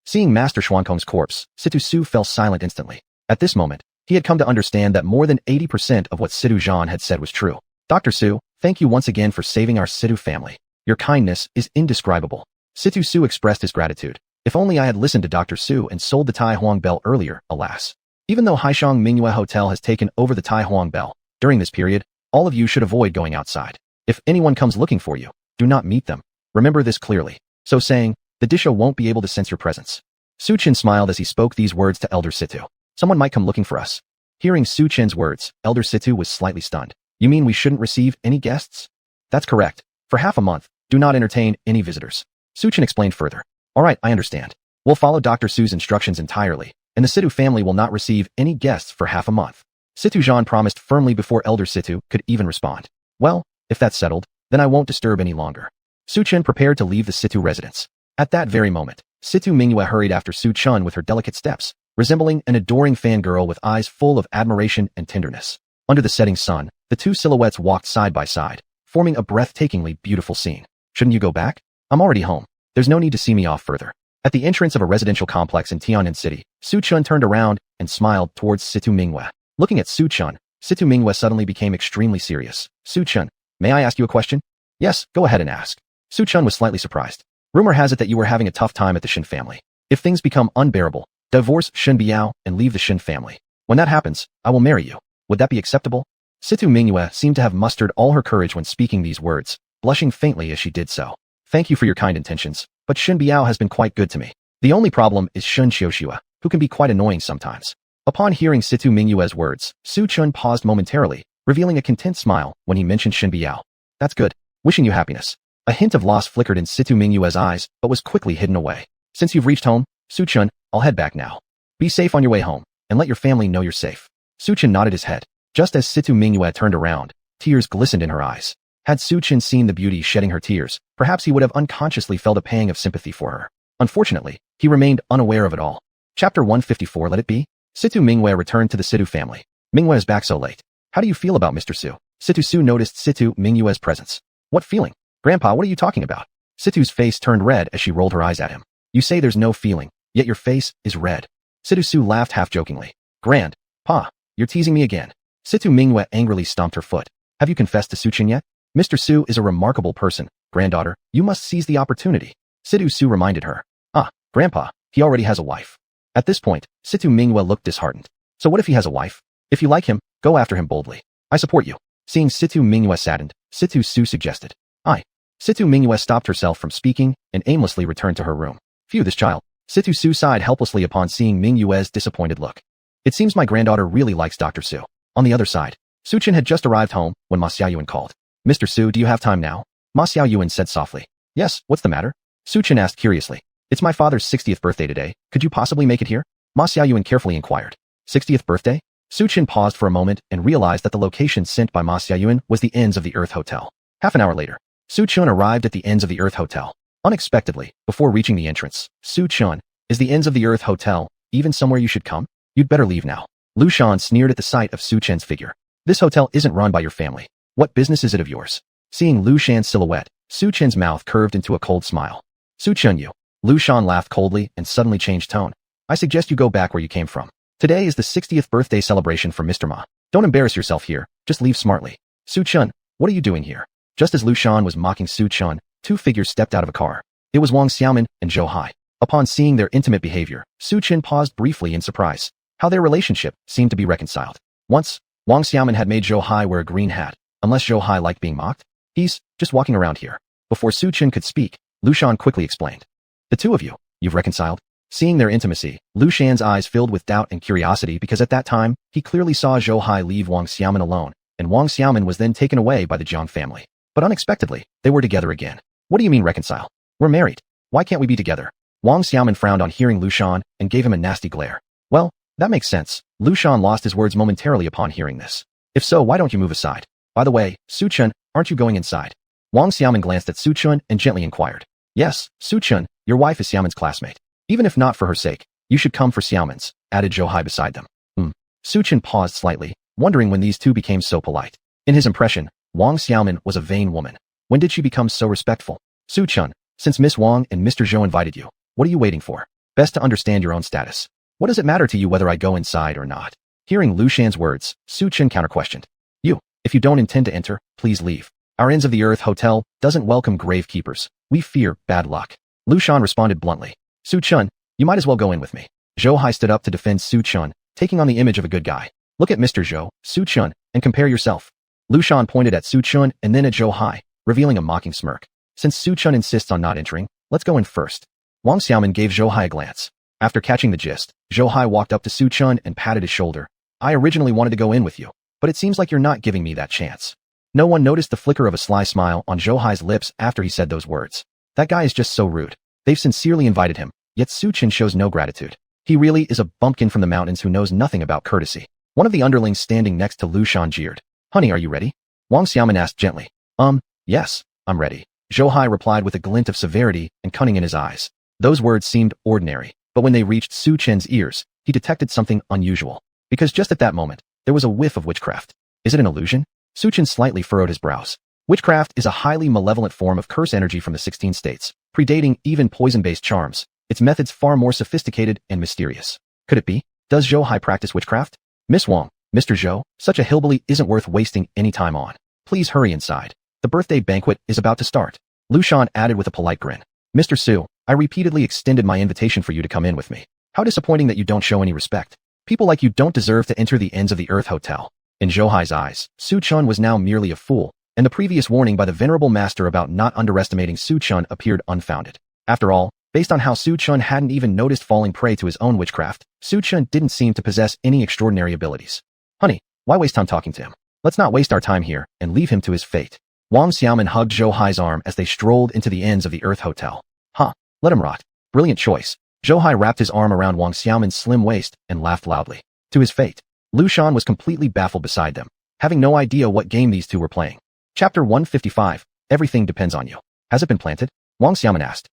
Seeing Master Xuankong's corpse, Situ Su fell silent instantly. At this moment, he had come to understand that more than 80% of what Situ Zhan had said was true. "Dr. Su, thank you once again for saving our Situ family. Your kindness is indescribable." Situ Su expressed his gratitude. "If only I had listened to Dr. Su and sold the Tai Huang Bell earlier, alas. Even though Haishang Mingyue Hotel has taken over the Tai Huang Bell, during this period, all of you should avoid going outside. If anyone comes looking for you, do not meet them. Remember this clearly." So saying, the Disho won't be able to sense your presence. Su Chen smiled as he spoke these words to Elder Situ. "Someone might come looking for us." Hearing Su Chen's words, Elder Situ was slightly stunned. "You mean we shouldn't receive any guests?" "That's correct. For half a month, do not entertain any visitors." Su Chen explained further. "All right, I understand. We'll follow Dr. Su's instructions entirely, and the Situ family will not receive any guests for half a month." Situ Zhan promised firmly before Elder Situ could even respond. "Well, if that's settled, then I won't disturb any longer." Su Chen prepared to leave the Situ residence. At that very moment, Situ Mingyue hurried after Su Chen with her delicate steps, resembling an adoring fangirl with eyes full of admiration and tenderness. Under the setting sun, the two silhouettes walked side by side, forming a breathtakingly beautiful scene. "Shouldn't you go back? I'm already home. There's no need to see me off further." At the entrance of a residential complex in Tian'an City, Su Chen turned around and smiled towards Situ Mingyue. Looking at Su Chen, Situ Mingyue suddenly became extremely serious. "Su Chen, may I ask you a question?" "Yes, go ahead and ask." Su Chen was slightly surprised. "Rumor has it that you were having a tough time at the Shen family. If things become unbearable, divorce Shen Biao and leave the Shen family. When that happens, I will marry you. Would that be acceptable?" Situ Mingyue seemed to have mustered all her courage when speaking these words, blushing faintly as she did so. "Thank you for your kind intentions, but Shen Biao has been quite good to me. The only problem is Shen Xiuxua, who can be quite annoying sometimes." Upon hearing Situ Mingyue's words, Su Chen paused momentarily, revealing a content smile when he mentioned Shen Biao. "That's good. Wishing you happiness." A hint of loss flickered in Situ Mingyue's eyes, but was quickly hidden away. "Since you've reached home, Su Chen, I'll head back now. Be safe on your way home, and let your family know you're safe." Su Chen nodded his head. Just as Situ Mingyue turned around, tears glistened in her eyes. Had Su Chen seen the beauty shedding her tears, perhaps he would have unconsciously felt a pang of sympathy for her. Unfortunately, he remained unaware of it all. Chapter 154. Let it be? Situ Mingyue returned to the Situ family. "Mingyue is back so late. How do you feel about Mr. Su?" Situ Su noticed Situ Mingyue's presence. "What feeling? Grandpa, what are you talking about?" Situ's face turned red as she rolled her eyes at him. "You say there's no feeling, yet your face is red." Situ Su laughed half-jokingly. "Grandpa, you're teasing me again." Situ Mingyue angrily stomped her foot. "Have you confessed to Su Chen yet? Mr. Su is a remarkable person, granddaughter. You must seize the opportunity." Situ Su reminded her. "Ah, Grandpa, he already has a wife." At this point, Situ Mingyue looked disheartened. So what if he has a wife? If you like him, go after him boldly. I support you. Seeing Situ Mingyue saddened, Situ Su suggested. Situ Mingyue stopped herself from speaking and aimlessly returned to her room. Phew, this child. Situ Su sighed helplessly upon seeing Mingyue's disappointed look. It seems my granddaughter really likes Dr. Su. On the other side, Su Chen had just arrived home when Ma Xiaoyuan called. Mr. Su, do you have time now? Ma Xiaoyuan said softly. Yes, what's the matter? Su Chen asked curiously. It's my father's 60th birthday today. Could you possibly make it here? Ma Xiaoyuan carefully inquired. 60th birthday? Su Chen paused for a moment and realized that the location sent by Ma Xiaoyuan was the Ends of the Earth Hotel. Half an hour later, Su Chen arrived at the Ends of the Earth Hotel. Unexpectedly, before reaching the entrance, Su Chen, is the Ends of the Earth Hotel even somewhere you should come? You'd better leave now. Lu Shan sneered at the sight of Su Chen's figure. This hotel isn't run by your family. What business is it of yours? Seeing Lu Shan's silhouette, Su Chen's mouth curved into a cold smile. Su Chen you. Lu Shan laughed coldly and suddenly changed tone. I suggest you go back where you came from. Today is the 60th birthday celebration for Mr. Ma. Don't embarrass yourself here, just leave smartly. Su Chen, what are you doing here? Just as Lu Shan was mocking Su Chen, two figures stepped out of a car. It was Wang Xiaoman and Zhou Hai. Upon seeing their intimate behavior, Su Chen paused briefly in surprise. How their relationship seemed to be reconciled. Once, Wang Xiaoman had made Zhou Hai wear a green hat, unless Zhou Hai liked being mocked. He's just walking around here. Before Su Chen could speak, Lu Shan quickly explained. The two of you've reconciled? Seeing their intimacy, Lu Shan's eyes filled with doubt and curiosity because at that time, he clearly saw Zhou Hai leave Wang Xiaoman alone, and Wang Xiaoman was then taken away by the Jiang family. But unexpectedly, they were together again. What do you mean reconcile? We're married. Why can't we be together? Wang Xiaoman frowned on hearing Lu Shan and gave him a nasty glare. Well, that makes sense. Lu Shan lost his words momentarily upon hearing this. If so, why don't you move aside? By the way, Su Chen, aren't you going inside? Wang Xiaoman glanced at Su Chen and gently inquired. Yes, Su Chen, your wife is Xiaoman's classmate. Even if not for her sake, you should come for Xiaoman's, added Zhou Hai beside them. Su Chen paused slightly, wondering when these two became so polite. In his impression, Wang Xiaoman was a vain woman. When did she become so respectful? Su Chen, since Miss Wang and Mr. Zhou invited you, what are you waiting for? Best to understand your own status. What does it matter to you whether I go inside or not? Hearing Lu Shan's words, Su Chen counter-questioned. If you don't intend to enter, please leave. Our Ends of the Earth Hotel doesn't welcome gravekeepers. We fear bad luck. Lu Shan responded bluntly. Su Chen, you might as well go in with me. Zhou Hai stood up to defend Su Chen, taking on the image of a good guy. Look at Mr. Zhou, Su Chen, and compare yourself. Lu Shan pointed at Su Chen and then at Zhou Hai, revealing a mocking smirk. Since Su Chen insists on not entering, let's go in first. Wang Xiaoman gave Zhou Hai a glance. After catching the gist, Zhou Hai walked up to Su Chen and patted his shoulder. I originally wanted to go in with you, but it seems like you're not giving me that chance. No one noticed the flicker of a sly smile on Zhou Hai's lips after he said those words. That guy is just so rude. They've sincerely invited him, yet Su Chen shows no gratitude. He really is a bumpkin from the mountains who knows nothing about courtesy. One of the underlings standing next to Lu Shan jeered. Honey, are you ready? Wang Xiaoman asked gently. Yes, I'm ready. Zhou Hai replied with a glint of severity and cunning in his eyes. Those words seemed ordinary, but when they reached Su Chen's ears, he detected something unusual. Because just at that moment, there was a whiff of witchcraft. Is it an illusion? Su Chen slightly furrowed his brows. Witchcraft is a highly malevolent form of curse energy from the 16 states, predating even poison-based charms. Its methods far more sophisticated and mysterious. Could it be? Does Zhou Hai practice witchcraft? Miss Wang, Mr. Zhou, such a hillbilly isn't worth wasting any time on. Please hurry inside. The birthday banquet is about to start. Lu Shan added with a polite grin. Mr. Su, I repeatedly extended my invitation for you to come in with me. How disappointing that you don't show any respect. People like you don't deserve to enter the Ends of the Earth Hotel. In Zhou Hai's eyes, Su Chen was now merely a fool, and the previous warning by the venerable master about not underestimating Su Chen appeared unfounded. After all, based on how Su Chen hadn't even noticed falling prey to his own witchcraft, Su Chen didn't seem to possess any extraordinary abilities. Honey, why waste time talking to him? Let's not waste our time here and leave him to his fate. Wang Xiaoman hugged Zhou Hai's arm as they strolled into the Ends of the Earth Hotel. Let him rot. Brilliant choice. Zhou Hai wrapped his arm around Wang Xiaoman's slim waist and laughed loudly. To his fate, Lu Shan was completely baffled beside them, having no idea what game these two were playing. Chapter 155, Everything Depends on You. Has it been planted? Wang Xiaoman asked.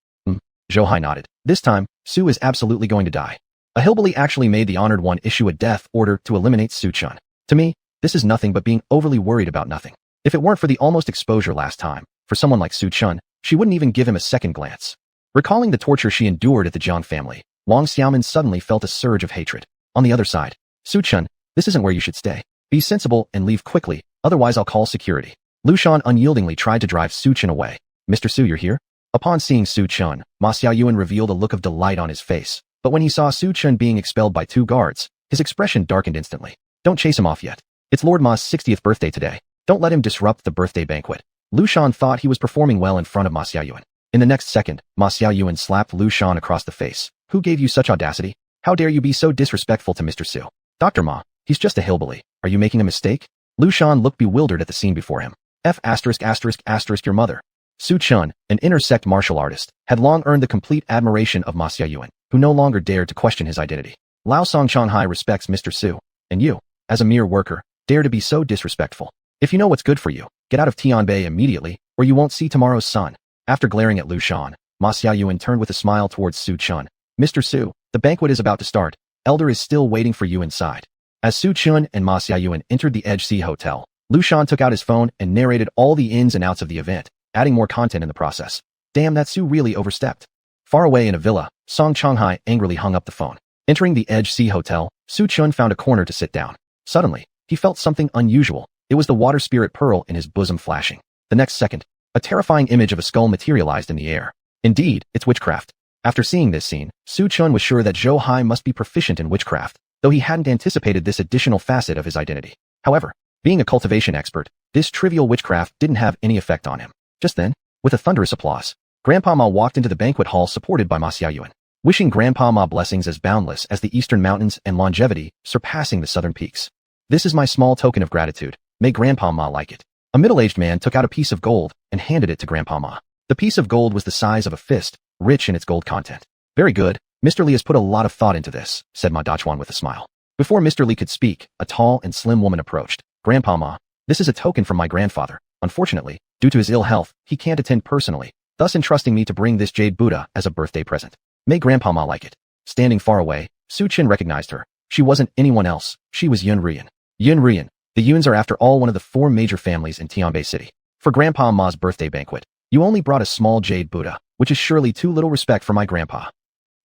Zhou Hai nodded. This time, Su is absolutely going to die. A hillbilly actually made the honored one issue a death order to eliminate Su Chen. To me, this is nothing but being overly worried about nothing. If it weren't for the almost exposure last time, for someone like Su Chen, she wouldn't even give him a second glance. Recalling the torture she endured at the Jiang family, Wang Xiaoman suddenly felt a surge of hatred. On the other side, Su Chen, this isn't where you should stay. Be sensible and leave quickly, otherwise I'll call security. Lu Shan unyieldingly tried to drive Su Chen away. Mr. Su, you're here? Upon seeing Su Chen, Ma Xiaoyuan revealed a look of delight on his face. But when he saw Su Chun being expelled by 2 guards, his expression darkened instantly. Don't chase him off yet. It's Lord Ma's 60th birthday today. Don't let him disrupt the birthday banquet. Lu Shan thought he was performing well in front of Ma Xiaoyuan. In the next second, Ma Xiaoyuan slapped Lu Shan across the face. Who gave you such audacity? How dare you be so disrespectful to Mr. Su? Dr. Ma, he's just a hillbilly. Are you making a mistake? Lu Shan looked bewildered at the scene before him. Your mother. Su Chun, an intersect martial artist, had long earned the complete admiration of Ma Xiaoyuan, who no longer dared to question his identity. Lao Song Shanghai respects Mr. Su, and you, as a mere worker, dare to be so disrespectful. If you know what's good for you, get out of Tianbei immediately, or you won't see tomorrow's sun. After glaring at Lu Shan, Ma Xiaoyuan turned with a smile towards Su Chun. Mr. Su, the banquet is about to start. Elder is still waiting for you inside. As Su Chun and Ma Xiaoyuan entered the Edge Sea Hotel, Lu Shan took out his phone and narrated all the ins and outs of the event, adding more content in the process. Damn, that Su really overstepped. Far away in a villa, Song Shanghai angrily hung up the phone. Entering the Edge Sea Hotel, Su Chun found a corner to sit down. Suddenly, he felt something unusual. It was the water spirit pearl in his bosom flashing. The next second, a terrifying image of a skull materialized in the air. Indeed, it's witchcraft. After seeing this scene, Su Chun was sure that Zhou Hai must be proficient in witchcraft, though he hadn't anticipated this additional facet of his identity. However, being a cultivation expert, this trivial witchcraft didn't have any effect on him. Just then, with a thunderous applause, Grandpa Ma walked into the banquet hall supported by Ma Xiaoyuan, wishing Grandpa Ma blessings as boundless as the eastern mountains and longevity surpassing the southern peaks. This is my small token of gratitude. May Grandpa Ma like it. A middle-aged man took out a piece of gold and handed it to Grandpa Ma. The piece of gold was the size of a fist, rich in its gold content. Very good. Mr. Li has put a lot of thought into this, said Ma Dachuan with a smile. Before Mr. Li could speak, a tall and slim woman approached. Grandpa Ma, this is a token from my grandfather. Unfortunately, due to his ill health, he can't attend personally, thus entrusting me to bring this jade Buddha as a birthday present. May Grandpa Ma like it. Standing far away, Su Chin recognized her. She wasn't anyone else. She was Yun Rian. Yun Rian. The Yuns are after all one of the 4 major families in Tianbei City. For Grandpa Ma's birthday banquet, you only brought a small jade Buddha, which is surely too little respect for my grandpa.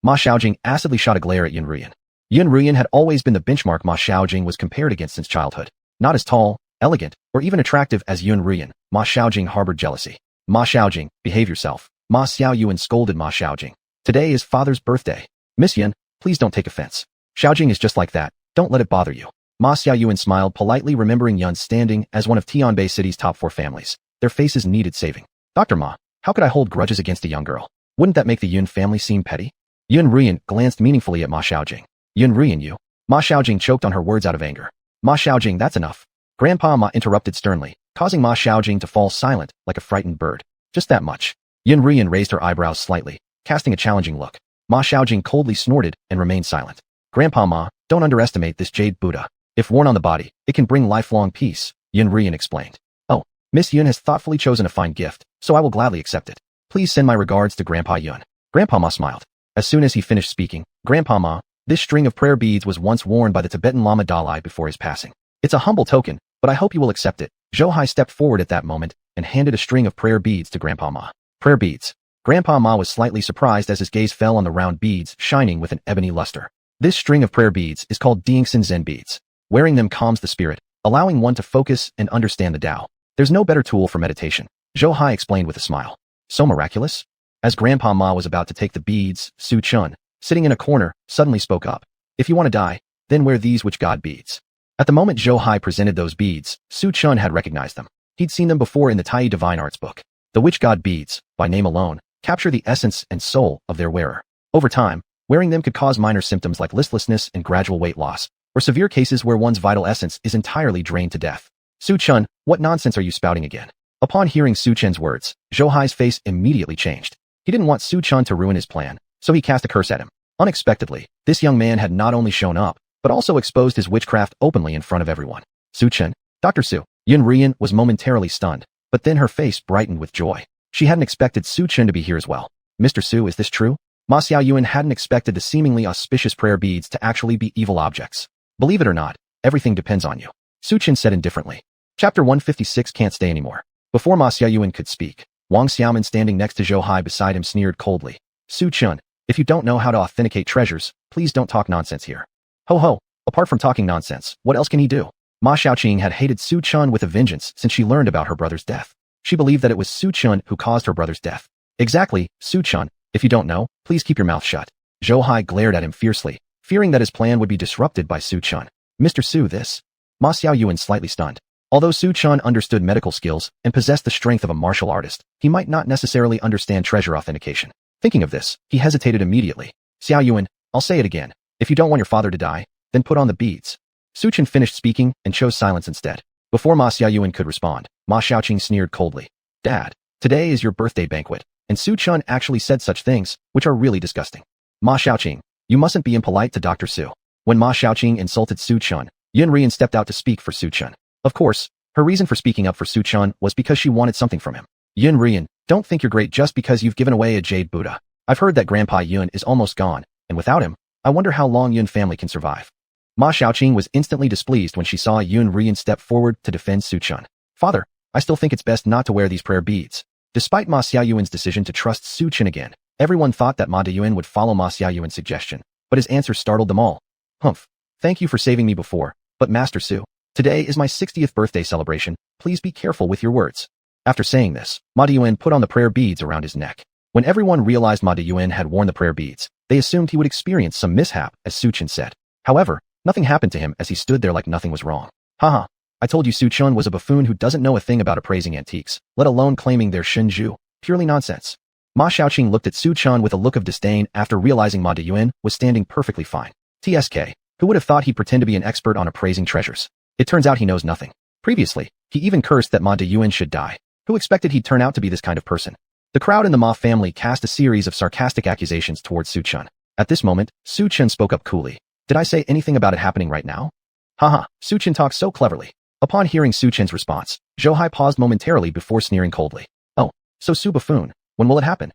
Ma Xiaojing acidly shot a glare at Yun Rian. Yun Rian had always been the benchmark Ma Xiaojing was compared against since childhood. Not as tall, elegant, or even attractive as Yun Rian, Ma Xiaojing harbored jealousy. Ma Xiaojing, behave yourself. Ma Xiaoyuan scolded Ma Xiaojing. Today is father's birthday. Miss Yun, please don't take offense. Xiaojing is just like that. Don't let it bother you. Ma Xiaoyuan smiled politely, remembering Yun's standing as one of Tianbei City's top 4 families. Their faces needed saving. Dr. Ma, how could I hold grudges against a young girl? Wouldn't that make the Yun family seem petty? Yun Rian glanced meaningfully at Ma Xiaojing. Yun Rian, you. Ma Xiaojing choked on her words out of anger. Ma Xiaojing, that's enough. Grandpa Ma interrupted sternly, causing Ma Xiaojing to fall silent like a frightened bird. Just that much. Yun Rian raised her eyebrows slightly, casting a challenging look. Ma Xiaojing coldly snorted and remained silent. Grandpa Ma, don't underestimate this jade Buddha. If worn on the body, it can bring lifelong peace, Yun Rian explained. Oh, Miss Yun has thoughtfully chosen a fine gift, so I will gladly accept it. Please send my regards to Grandpa Yun. Grandpa Ma smiled. As soon as he finished speaking, Grandpa Ma, this string of prayer beads was once worn by the Tibetan Lama Dalai before his passing. It's a humble token, but I hope you will accept it. Zhou Hai stepped forward at that moment and handed a string of prayer beads to Grandpa Ma. Prayer beads. Grandpa Ma was slightly surprised as his gaze fell on the round beads shining with an ebony luster. This string of prayer beads is called Dingxin Zen beads. Wearing them calms the spirit, allowing one to focus and understand the Tao. There's no better tool for meditation, Zhou Hai explained with a smile. So miraculous? As Grandpa Ma was about to take the beads, Su Chun, sitting in a corner, suddenly spoke up. If you want to die, then wear these witch god beads. At the moment Zhou Hai presented those beads, Su Chun had recognized them. He'd seen them before in the Tai Divine Arts book. The witch god beads, by name alone, capture the essence and soul of their wearer. Over time, wearing them could cause minor symptoms like listlessness and gradual weight loss, or severe cases where one's vital essence is entirely drained to death. Su Chun, what nonsense are you spouting again? Upon hearing Su Chen's words, Zhou Hai's face immediately changed. He didn't want Su Chun to ruin his plan, so he cast a curse at him. Unexpectedly, this young man had not only shown up, but also exposed his witchcraft openly in front of everyone. Su Chen, Dr. Su. Yun Rian was momentarily stunned, but then her face brightened with joy. She hadn't expected Su Chen to be here as well. Mr. Su, is this true? Ma Xiaoyuan hadn't expected the seemingly auspicious prayer beads to actually be evil objects. Believe it or not, everything depends on you. Su Chen said indifferently. Chapter 156 can't stay anymore. Before Ma Xiaoyuan could speak, Wang Xiaoman standing next to Zhou Hai beside him sneered coldly. Su Chun, if you don't know how to authenticate treasures, please don't talk nonsense here. Ho ho, apart from talking nonsense, what else can he do? Ma Xiaoqing had hated Su Chun with a vengeance since she learned about her brother's death. She believed that it was Su Chun who caused her brother's death. Exactly, Su Chun, if you don't know, please keep your mouth shut. Zhou Hai glared at him fiercely, fearing that his plan would be disrupted by Su Chun. Mr. Su, this? Ma Xiaoyuan slightly stunned. Although Su Chun understood medical skills and possessed the strength of a martial artist, he might not necessarily understand treasure authentication. Thinking of this, he hesitated immediately. Xiaoyuan, I'll say it again. If you don't want your father to die, then put on the beads. Su Chun finished speaking and chose silence instead. Before Ma Xiaoyuan could respond, Ma Xiaoqing sneered coldly. Dad, today is your birthday banquet, and Su Chun actually said such things, which are really disgusting. Ma Xiaoqing, you mustn't be impolite to Dr. Su. When Ma Xiaoqing insulted Su Chun, Yun Rian stepped out to speak for Su Chun. Of course, her reason for speaking up for Su Chun was because she wanted something from him. Yun Rian, don't think you're great just because you've given away a jade Buddha. I've heard that Grandpa Yun is almost gone, and without him, I wonder how long Yun family can survive. Ma Xiaoqing was instantly displeased when she saw Yun Rian step forward to defend Su Chun. Father, I still think it's best not to wear these prayer beads. Despite Ma Xiaoyuan's decision to trust Su Chun again, everyone thought that Ma Deyuan would follow Ma Xiaoyuan's suggestion, but his answer startled them all. Humph. Thank you for saving me before, but Master Su, today is my 60th birthday celebration. Please be careful with your words. After saying this, Ma Deyuan put on the prayer beads around his neck. When everyone realized Ma Deyuan had worn the prayer beads, they assumed he would experience some mishap, as Su Chun said. However, nothing happened to him as he stood there like nothing was wrong. Haha. I told you Su Chun was a buffoon who doesn't know a thing about appraising antiques, let alone claiming their Shenju. Purely nonsense. Ma Xiaoqing looked at Su Chun with a look of disdain after realizing Ma Deyuan was standing perfectly fine. TSK. Who would have thought he'd pretend to be an expert on appraising treasures? It turns out he knows nothing. Previously, he even cursed that Ma Deyuan should die. Who expected he'd turn out to be this kind of person? The crowd in the Ma family cast a series of sarcastic accusations towards Su Chun. At this moment, Su Chun spoke up coolly. Did I say anything about it happening right now? Haha, Su Chun talks so cleverly. Upon hearing Su Chun's response, Zhou Hai paused momentarily before sneering coldly. Oh, so Su buffoon, when will it happen?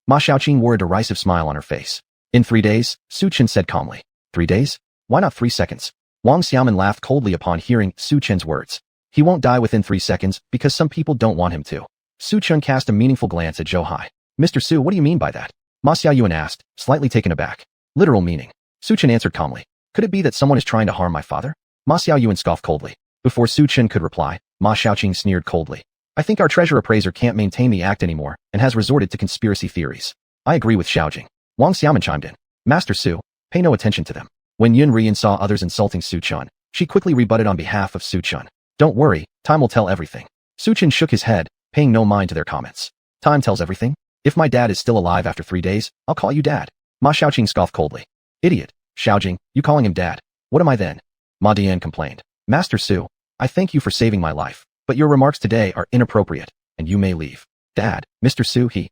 Ma Xiaoqing wore a derisive smile on her face. In 3 days, Su Chun said calmly. 3 days? Why not 3 seconds? Wang Xiaoman laughed coldly upon hearing Su Chun's words. He won't die within 3 seconds because some people don't want him to. Su Chun cast a meaningful glance at Zhou Hai. Mr. Su, what do you mean by that? Ma Xiaoyuan asked, slightly taken aback. Literal meaning. Su Chun answered calmly. Could it be that someone is trying to harm my father? Ma Xiaoyuan scoffed coldly. Before Su Chun could reply, Ma Xiaoqing sneered coldly. I think our treasure appraiser can't maintain the act anymore and has resorted to conspiracy theories. I agree with Xiaojing. Wang Xiaoman chimed in. Master Su, pay no attention to them. When Yun Rian saw others insulting Su Chun, she quickly rebutted on behalf of Su Chun. Don't worry, time will tell everything. Su Chun shook his head, paying no mind to their comments. Time tells everything? If my dad is still alive after 3 days, I'll call you dad. Ma Xiaoqing scoffed coldly. Idiot. Xiaojing, you calling him dad? What am I then? Ma Dian complained. Master Su, I thank you for saving my life, but your remarks today are inappropriate, and you may leave. Dad, Mr. Su, he.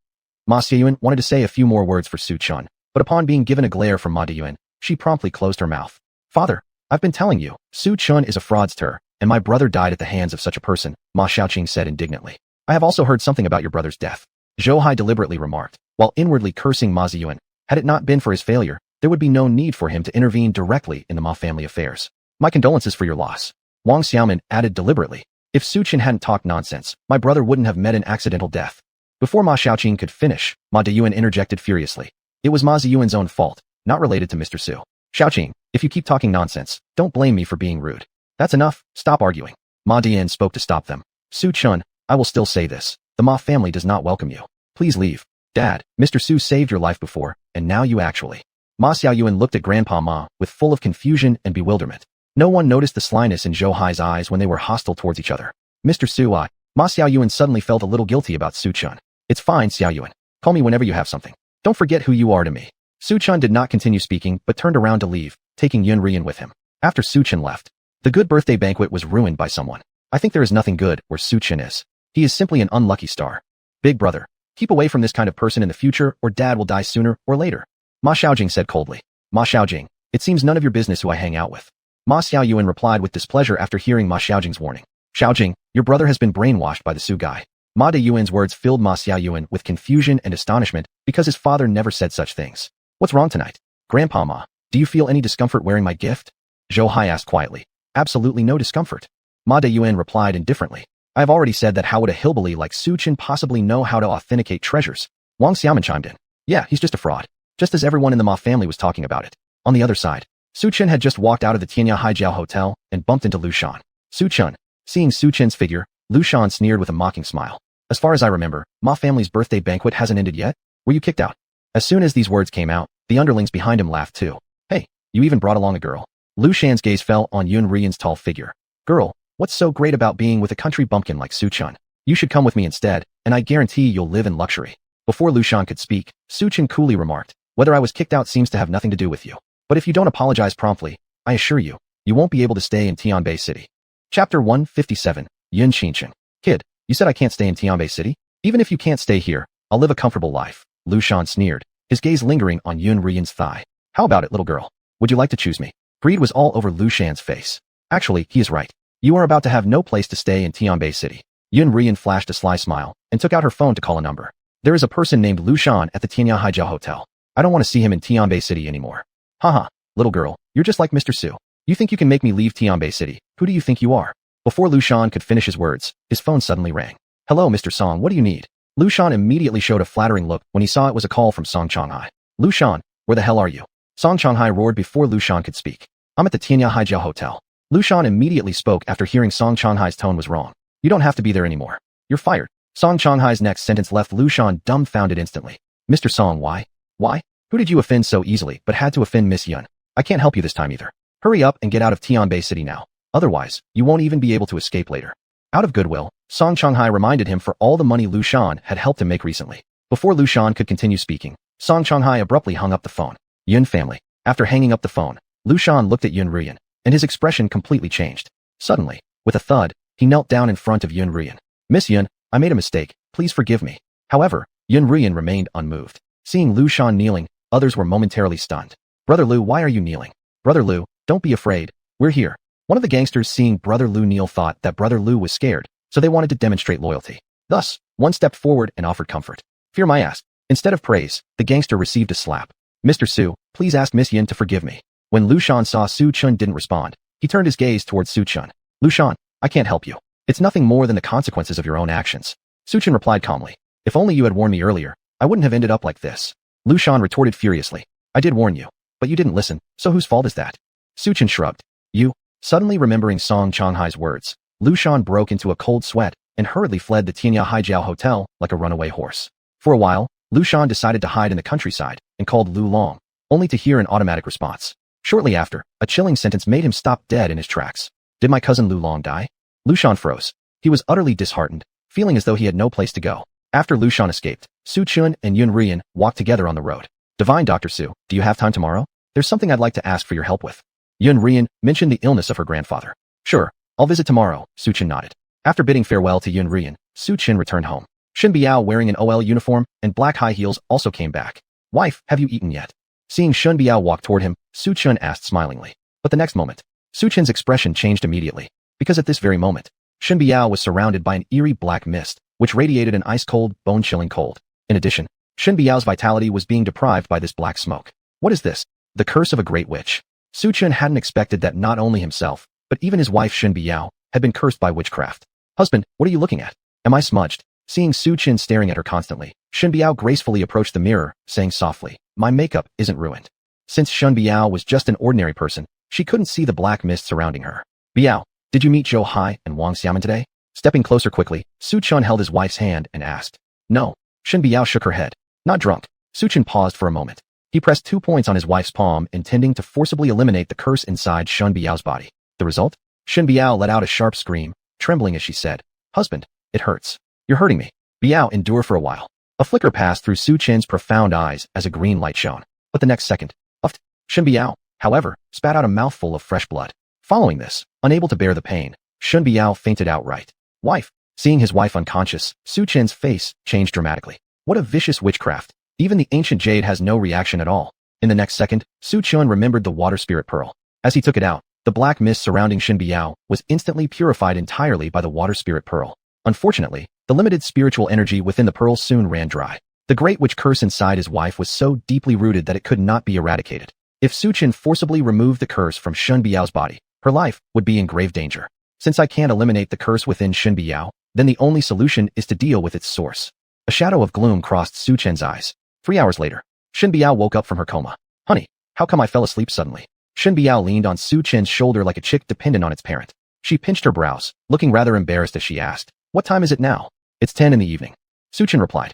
Ma Xiaoyuan wanted to say a few more words for Su Chun, but upon being given a glare from Ma Deyuan, she promptly closed her mouth. Father, I've been telling you, Su Chun is a fraudster, and my brother died at the hands of such a person, Ma Xiaoqing said indignantly. I have also heard something about your brother's death. Zhou Hai deliberately remarked, while inwardly cursing Ma Ziyuan. Had it not been for his failure, there would be no need for him to intervene directly in the Ma family affairs. My condolences for your loss. Wang Xiaoman added deliberately. If Su Chun hadn't talked nonsense, my brother wouldn't have met an accidental death. Before Ma Xiaoqing could finish, Ma Deyuan interjected furiously. It was Ma Ziyuan's own fault, not related to Mr. Su. Xiaoqing, if you keep talking nonsense, don't blame me for being rude. That's enough, stop arguing. Ma Dian spoke to stop them. Su Chun, I will still say this. The Ma family does not welcome you. Please leave. Dad, Mr. Su saved your life before, and now you actually. Ma Xiaoyuan looked at Grandpa Ma with full of confusion and bewilderment. No one noticed the slyness in Zhou Hai's eyes when they were hostile towards each other. Mr. Su, Ma Xiaoyuan suddenly felt a little guilty about Su Chun. It's fine, Xiaoyuan. Call me whenever you have something. Don't forget who you are to me. Su Chun did not continue speaking but turned around to leave, taking Yun Rian with him. After Su Chun left, the good birthday banquet was ruined by someone. I think there is nothing good where Su Chun is. He is simply an unlucky star. Big brother, keep away from this kind of person in the future or dad will die sooner or later. Ma Xiaojing said coldly. Ma Xiaojing, it seems none of your business who I hang out with. Ma Xiaoyuan replied with displeasure after hearing Ma Xiaojing's warning. Xiaojing, your brother has been brainwashed by the Su guy. Ma Deyuan's words filled Ma Xiaoyuan with confusion and astonishment because his father never said such things. What's wrong tonight? Grandpa Ma, do you feel any discomfort wearing my gift? Zhou Hai asked quietly. Absolutely no discomfort. Ma Deyuan replied indifferently. I have already said that how would a hillbilly like Su Chun possibly know how to authenticate treasures? Wang Xiaoman chimed in. Yeah, he's just a fraud. Just as everyone in the Ma family was talking about it. On the other side, Su Chun had just walked out of the Tianya Haijiao Hotel and bumped into Lu Shan. Su Chun. Seeing Su Chun's figure, Lu Shan sneered with a mocking smile. As far as I remember, Ma family's birthday banquet hasn't ended yet? Were you kicked out? As soon as these words came out, The underlings behind him laughed too. Hey, you even brought along a girl. Lu Shan's gaze fell on Yun Rian's tall figure. Girl, what's so great about being with a country bumpkin like Su Chun? You should come with me instead, and I guarantee you'll live in luxury. Before Lu Shan could speak, Su Chun coolly remarked, whether I was kicked out seems to have nothing to do with you. But if you don't apologize promptly, I assure you, you won't be able to stay in Tianbei City. Chapter 157, Yun Qingchen. Kid, you said I can't stay in Tianbei City? Even if you can't stay here, I'll live a comfortable life. Lu Shan sneered, his gaze lingering on Yun Rian's thigh. How about it, little girl? Would you like to choose me? Greed was all over Lu Shan's face. Actually, he is right. You are about to have no place to stay in Tianbei City. Yun Rian flashed a sly smile and took out her phone to call a number. There is a person named Lu Shan at the Tianya Haijiao Hotel. I don't want to see him in Tianbei City anymore. Haha, little girl, you're just like Mr. Su. You think you can make me leave Tianbei City? Who do you think you are? Before Lu Shan could finish his words, his phone suddenly rang. Hello, Mr. Song, what do you need? Lu Shan immediately showed a flattering look when he saw it was a call from Song Changhai. Lu Shan, where the hell are you? Song Changhai roared before Lu Shan could speak. I'm at the Tianya Haijiao Hotel. Lu Shan immediately spoke after hearing Song Changhai's tone was wrong. You don't have to be there anymore. You're fired. Song Changhai's next sentence left Lu Shan dumbfounded instantly. Mr. Song, why? Why? Who did you offend so easily but had to offend Miss Yun? I can't help you this time either. Hurry up and get out of Tianbei City now. Otherwise, you won't even be able to escape later. Out of goodwill, Song Changhai reminded him for all the money Lu Shan had helped him make recently. Before Lu Shan could continue speaking, Song Changhai abruptly hung up the phone. Yun family. After hanging up the phone, Lu Shan looked at Yun Rian, and his expression completely changed. Suddenly, with a thud, he knelt down in front of Yun Rian. Miss Yun, I made a mistake. Please forgive me. However, Yun Rian remained unmoved. Seeing Lu Shan kneeling, others were momentarily stunned. Brother Lu, why are you kneeling? Brother Lu, don't be afraid. We're here. One of the gangsters seeing Brother Lu kneel thought that Brother Lu was scared, so they wanted to demonstrate loyalty. Thus, one stepped forward and offered comfort. Fear my ass. Instead of praise, the gangster received a slap. Mr. Su, please ask Miss Yin to forgive me. When Lu Shan saw Su Chun didn't respond, he turned his gaze towards Su Chun. Lu Shan, I can't help you. It's nothing more than the consequences of your own actions. Su Chun replied calmly. If only you had warned me earlier, I wouldn't have ended up like this. Lu Shan retorted furiously. I did warn you, but you didn't listen, so whose fault is that? Su Chun shrugged. You? Suddenly remembering Song Changhai's words, Lu Shan broke into a cold sweat and hurriedly fled the Tianya Haijiao Hotel like a runaway horse. For a while, Lu Shan decided to hide in the countryside and called Lu Long, only to hear an automatic response. Shortly after, a chilling sentence made him stop dead in his tracks. Did my cousin Lu Long die? Lu Shan froze. He was utterly disheartened, feeling as though he had no place to go. After Lu Shan escaped, Su Chun and Yun Rian walked together on the road. Divine Dr. Su, do you have time tomorrow? There's something I'd like to ask for your help with. Yun Rian mentioned the illness of her grandfather. Sure, I'll visit tomorrow, Su Chun nodded. After bidding farewell to Yun Rian, Su Chun returned home. Shen Biao wearing an OL uniform and black high heels also came back. Wife, have you eaten yet? Seeing Shen Biao walk toward him, Su Chun asked smilingly. But the next moment, Su Chun's expression changed immediately, because at this very moment, Shen Biao was surrounded by an eerie black mist, which radiated an ice-cold, bone-chilling cold. In addition, Shen Biao's vitality was being deprived by this black smoke. What is this? The curse of a great witch. Su Chun hadn't expected that not only himself, but even his wife Shen Biao, had been cursed by witchcraft. Husband, what are you looking at? Am I smudged? Seeing Su Chun staring at her constantly, Shen Biao gracefully approached the mirror, saying softly, my makeup isn't ruined. Since Shen Biao was just an ordinary person, she couldn't see the black mist surrounding her. Biao, did you meet Zhou Hai and Wang Xiamen today? Stepping closer quickly, Su Chun held his wife's hand and asked. No. Shen Biao shook her head. Not drunk. Su Chun paused for a moment. He pressed 2 points on his wife's palm, intending to forcibly eliminate the curse inside Shen Biao's body. The result? Shen Biao let out a sharp scream, trembling as she said, Husband, it hurts. You're hurting me. Biao endured for a while. A flicker passed through Su Chun's profound eyes as a green light shone. But the next second, uffed. Shen Biao, however, spat out a mouthful of fresh blood. Following this, unable to bear the pain, Shen Biao fainted outright. Wife. Seeing his wife unconscious, Su Chun's face changed dramatically. What a vicious witchcraft. Even the ancient jade has no reaction at all. In the next second, Su Chun remembered the water spirit pearl. As he took it out, the black mist surrounding Shen Biao was instantly purified entirely by the water spirit pearl. Unfortunately, the limited spiritual energy within the pearl soon ran dry. The great witch curse inside his wife was so deeply rooted that it could not be eradicated. If Su Chun forcibly removed the curse from Shen Biao's body, her life would be in grave danger. Since I can't eliminate the curse within Shen Biao, then the only solution is to deal with its source. A shadow of gloom crossed Su Chun's eyes. 3 hours later, Shen Biao woke up from her coma. Honey, how come I fell asleep suddenly? Shen Biao leaned on Su Chun's shoulder like a chick dependent on its parent. She pinched her brows, looking rather embarrassed as she asked, What time is it now? It's 10 in the evening. Su Chun replied.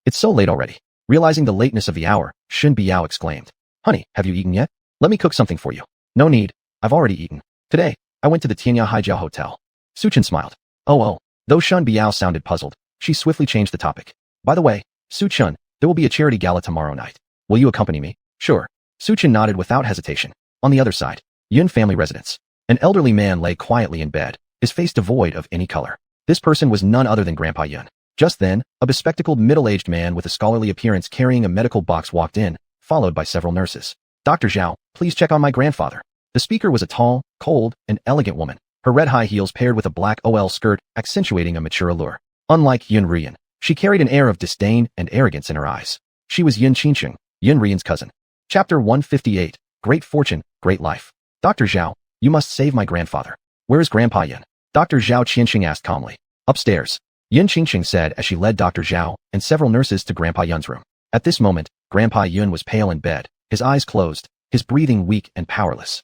It's so late already. Realizing the lateness of the hour, Shen Biao exclaimed, "Honey, have you eaten yet? Let me cook something for you." "No need. I've already eaten. Today, I went to the Tianya Haijiao Hotel." Su Chen smiled. Oh. Though Shen Biao sounded puzzled, she swiftly changed the topic. "By the way, Su Chen, there will be a charity gala tomorrow night. Will you accompany me?" "Sure." Su Chen nodded without hesitation. On the other side, Yun family residence. An elderly man lay quietly in bed, his face devoid of any color. This person was none other than Grandpa Yun. Just then, a bespectacled middle-aged man with a scholarly appearance carrying a medical box walked in, followed by several nurses. "Dr. Zhao, please check on my grandfather." The speaker was a tall, cold, and elegant woman, her red high heels paired with a black OL skirt accentuating a mature allure. Unlike Yun Rian, she carried an air of disdain and arrogance in her eyes. She was Yun Qingqing, Yun Rian's cousin. Chapter 158, Great Fortune, Great Life. "Dr. Zhao, you must save my grandfather." "Where is Grandpa Yun?" Dr. Zhao Qianxing asked calmly. "Upstairs," Yun Qingqing said as she led Dr. Zhao and several nurses to Grandpa Yun's room. At this moment, Grandpa Yun was pale in bed, his eyes closed, his breathing weak and powerless.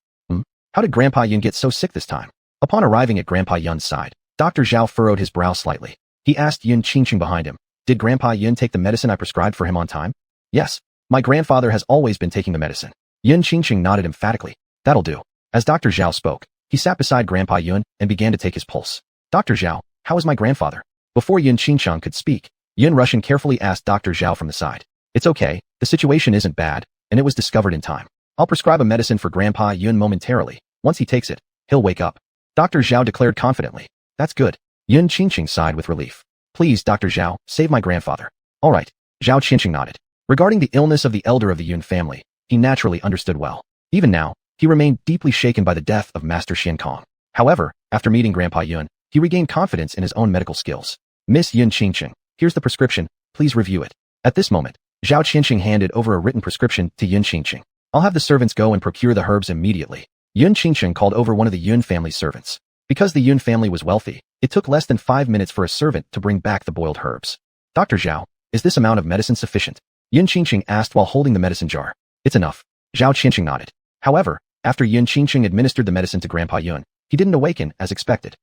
How did Grandpa Yun get so sick this time? Upon arriving at Grandpa Yun's side, Dr. Zhao furrowed his brow slightly. He asked Yun Qingqing behind him, "Did Grandpa Yun take the medicine I prescribed for him on time?" "Yes. My grandfather has always been taking the medicine." Yun Qingqing nodded emphatically. "That'll do." As Dr. Zhao spoke, he sat beside Grandpa Yun and began to take his pulse. "Dr. Zhao, how is my grandfather?" Before Yun Qingqing could speak, Yun Russian carefully asked Dr. Zhao from the side. "It's okay, the situation isn't bad, and it was discovered in time. I'll prescribe a medicine for Grandpa Yun momentarily. Once he takes it, he'll wake up." Dr. Zhao declared confidently. "That's good." Yun Qingqing sighed with relief. "Please, Dr. Zhao, save my grandfather." "All right." Zhao Qingqing nodded. Regarding the illness of the elder of the Yun family, he naturally understood well. Even now, he remained deeply shaken by the death of Master Shen Kong. However, after meeting Grandpa Yun, he regained confidence in his own medical skills. "Miss Yun Qingqing, here's the prescription, please review it." At this moment, Zhao Qingqing handed over a written prescription to Yun Qingqing. "I'll have the servants go and procure the herbs immediately." Yun Qingqing called over one of the Yun family's servants. Because the Yun family was wealthy, it took less than 5 minutes for a servant to bring back the boiled herbs. "Dr. Zhao, is this amount of medicine sufficient?" Yun Qingqing asked while holding the medicine jar. "It's enough." Zhao Qingqing nodded. However, after Yun Qingqing administered the medicine to Grandpa Yun, he didn't awaken as expected.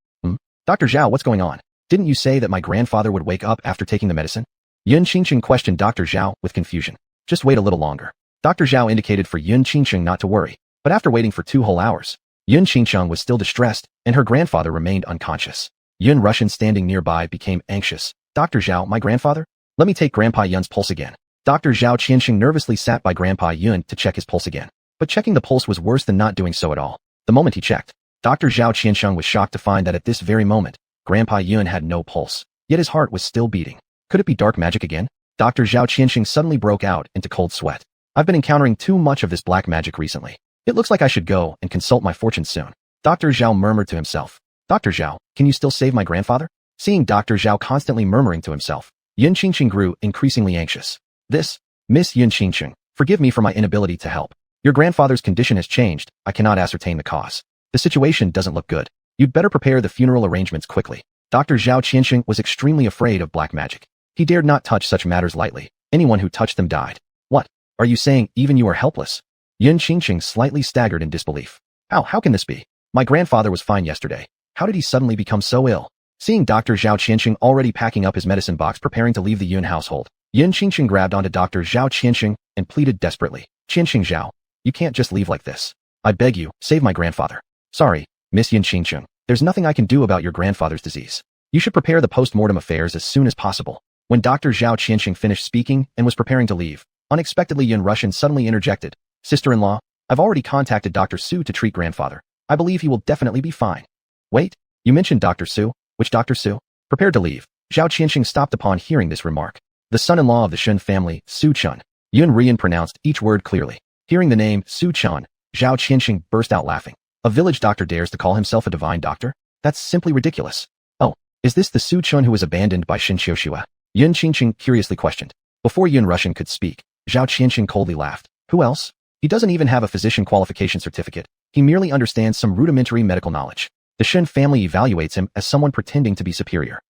"Dr. Zhao, what's going on? Didn't you say that my grandfather would wake up after taking the medicine?" Yun Qingqing questioned Dr. Zhao with confusion. "Just wait a little longer." Dr. Zhao indicated for Yun Qingqing not to worry, but after waiting for 2 whole hours, Yun Qingqing was still distressed, and her grandfather remained unconscious. Yun Russian standing nearby became anxious. "Dr. Zhao, my grandfather? Let me take Grandpa Yun's pulse again." Dr. Zhao Qianxing nervously sat by Grandpa Yun to check his pulse again. But checking the pulse was worse than not doing so at all. The moment he checked, Dr. Zhao Qianxing was shocked to find that at this very moment, Grandpa Yun had no pulse, yet his heart was still beating. Could it be dark magic again? Dr. Zhao Qianxing suddenly broke out into cold sweat. "I've been encountering too much of this black magic recently. It looks like I should go and consult my fortune soon." Dr. Zhao murmured to himself. "Dr. Zhao, can you still save my grandfather?" Seeing Dr. Zhao constantly murmuring to himself, Yun Qingqing grew increasingly anxious. Miss Yun Qingqing, forgive me for my inability to help. Your grandfather's condition has changed, I cannot ascertain the cause. The situation doesn't look good. You'd better prepare the funeral arrangements quickly." Dr. Zhao Qianxing was extremely afraid of black magic. He dared not touch such matters lightly. Anyone who touched them died. "What? Are you saying even you are helpless?" Yun Qingqing slightly staggered in disbelief. How can this be? My grandfather was fine yesterday. How did he suddenly become so ill?" Seeing Dr. Zhao Qianxing already packing up his medicine box preparing to leave the Yun household, Yun Qingqing grabbed onto Dr. Zhao Qianxing and pleaded desperately. "Qianxing Zhao, you can't just leave like this. I beg you, save my grandfather." "Sorry, Miss Yun Qingqing, there's nothing I can do about your grandfather's disease. You should prepare the post-mortem affairs as soon as possible." When Dr. Zhao Qianxing finished speaking and was preparing to leave, unexpectedly Yun Russian suddenly interjected. "Sister-in-law, I've already contacted Dr. Su to treat grandfather. I believe he will definitely be fine." "Wait, you mentioned Dr. Su? Which Dr. Su?" Prepared to leave, Zhao Qianxing stopped upon hearing this remark. "The son-in-law of the Shen family, Su Chun." Yun Rian pronounced each word clearly. Hearing the name Su Chun, Zhao Qianxing burst out laughing. A village doctor dares to call himself a divine doctor? That's simply ridiculous. "Oh, is this the Su Chun who was abandoned by Shen Xiuxua?" Yun Qingqing curiously questioned. Before Yun Russian could speak, Zhao Qianxing coldly laughed. "Who else? He doesn't even have a physician qualification certificate. He merely understands some rudimentary medical knowledge. The Shen family evaluates him as someone pretending to be superior."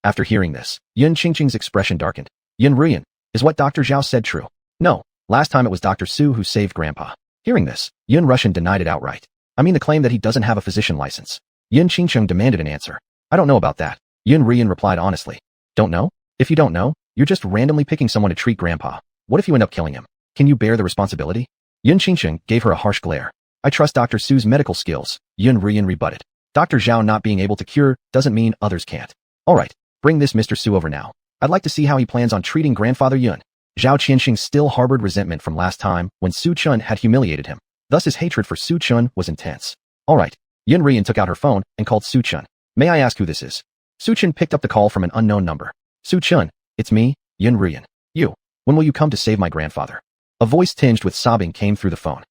After hearing this, Yun Qingqing's expression darkened. "Yun Ruyan, is what Dr. Zhao said true?" "No, last time it was Dr. Su who saved Grandpa." Hearing this, Yun Russian denied it outright. "I mean the claim that he doesn't have a physician license." Yun Qingqing demanded an answer. "I don't know about that." Yun Rian replied honestly. "Don't know? If you don't know, you're just randomly picking someone to treat Grandpa. What if you end up killing him? Can you bear the responsibility? Yun Qingqing gave her a harsh glare. I trust Dr. Su's medical skills, Yun Ruyan rebutted. Dr. Zhao not being able to cure doesn't mean others can't. Alright, bring this Mr. Su over now. I'd like to see how he plans on treating grandfather Yun. Zhao Qianxing still harbored resentment from last time when Su Chun had humiliated him. Thus his hatred for Su Chun was intense. Alright, Yun Ruyan took out her phone and called Su Chun. May I ask who this is? Su Chun picked up the call from an unknown number. Su Chun, it's me, Yun Ruyan. You. When will you come to save my grandfather? A voice tinged with sobbing came through the phone.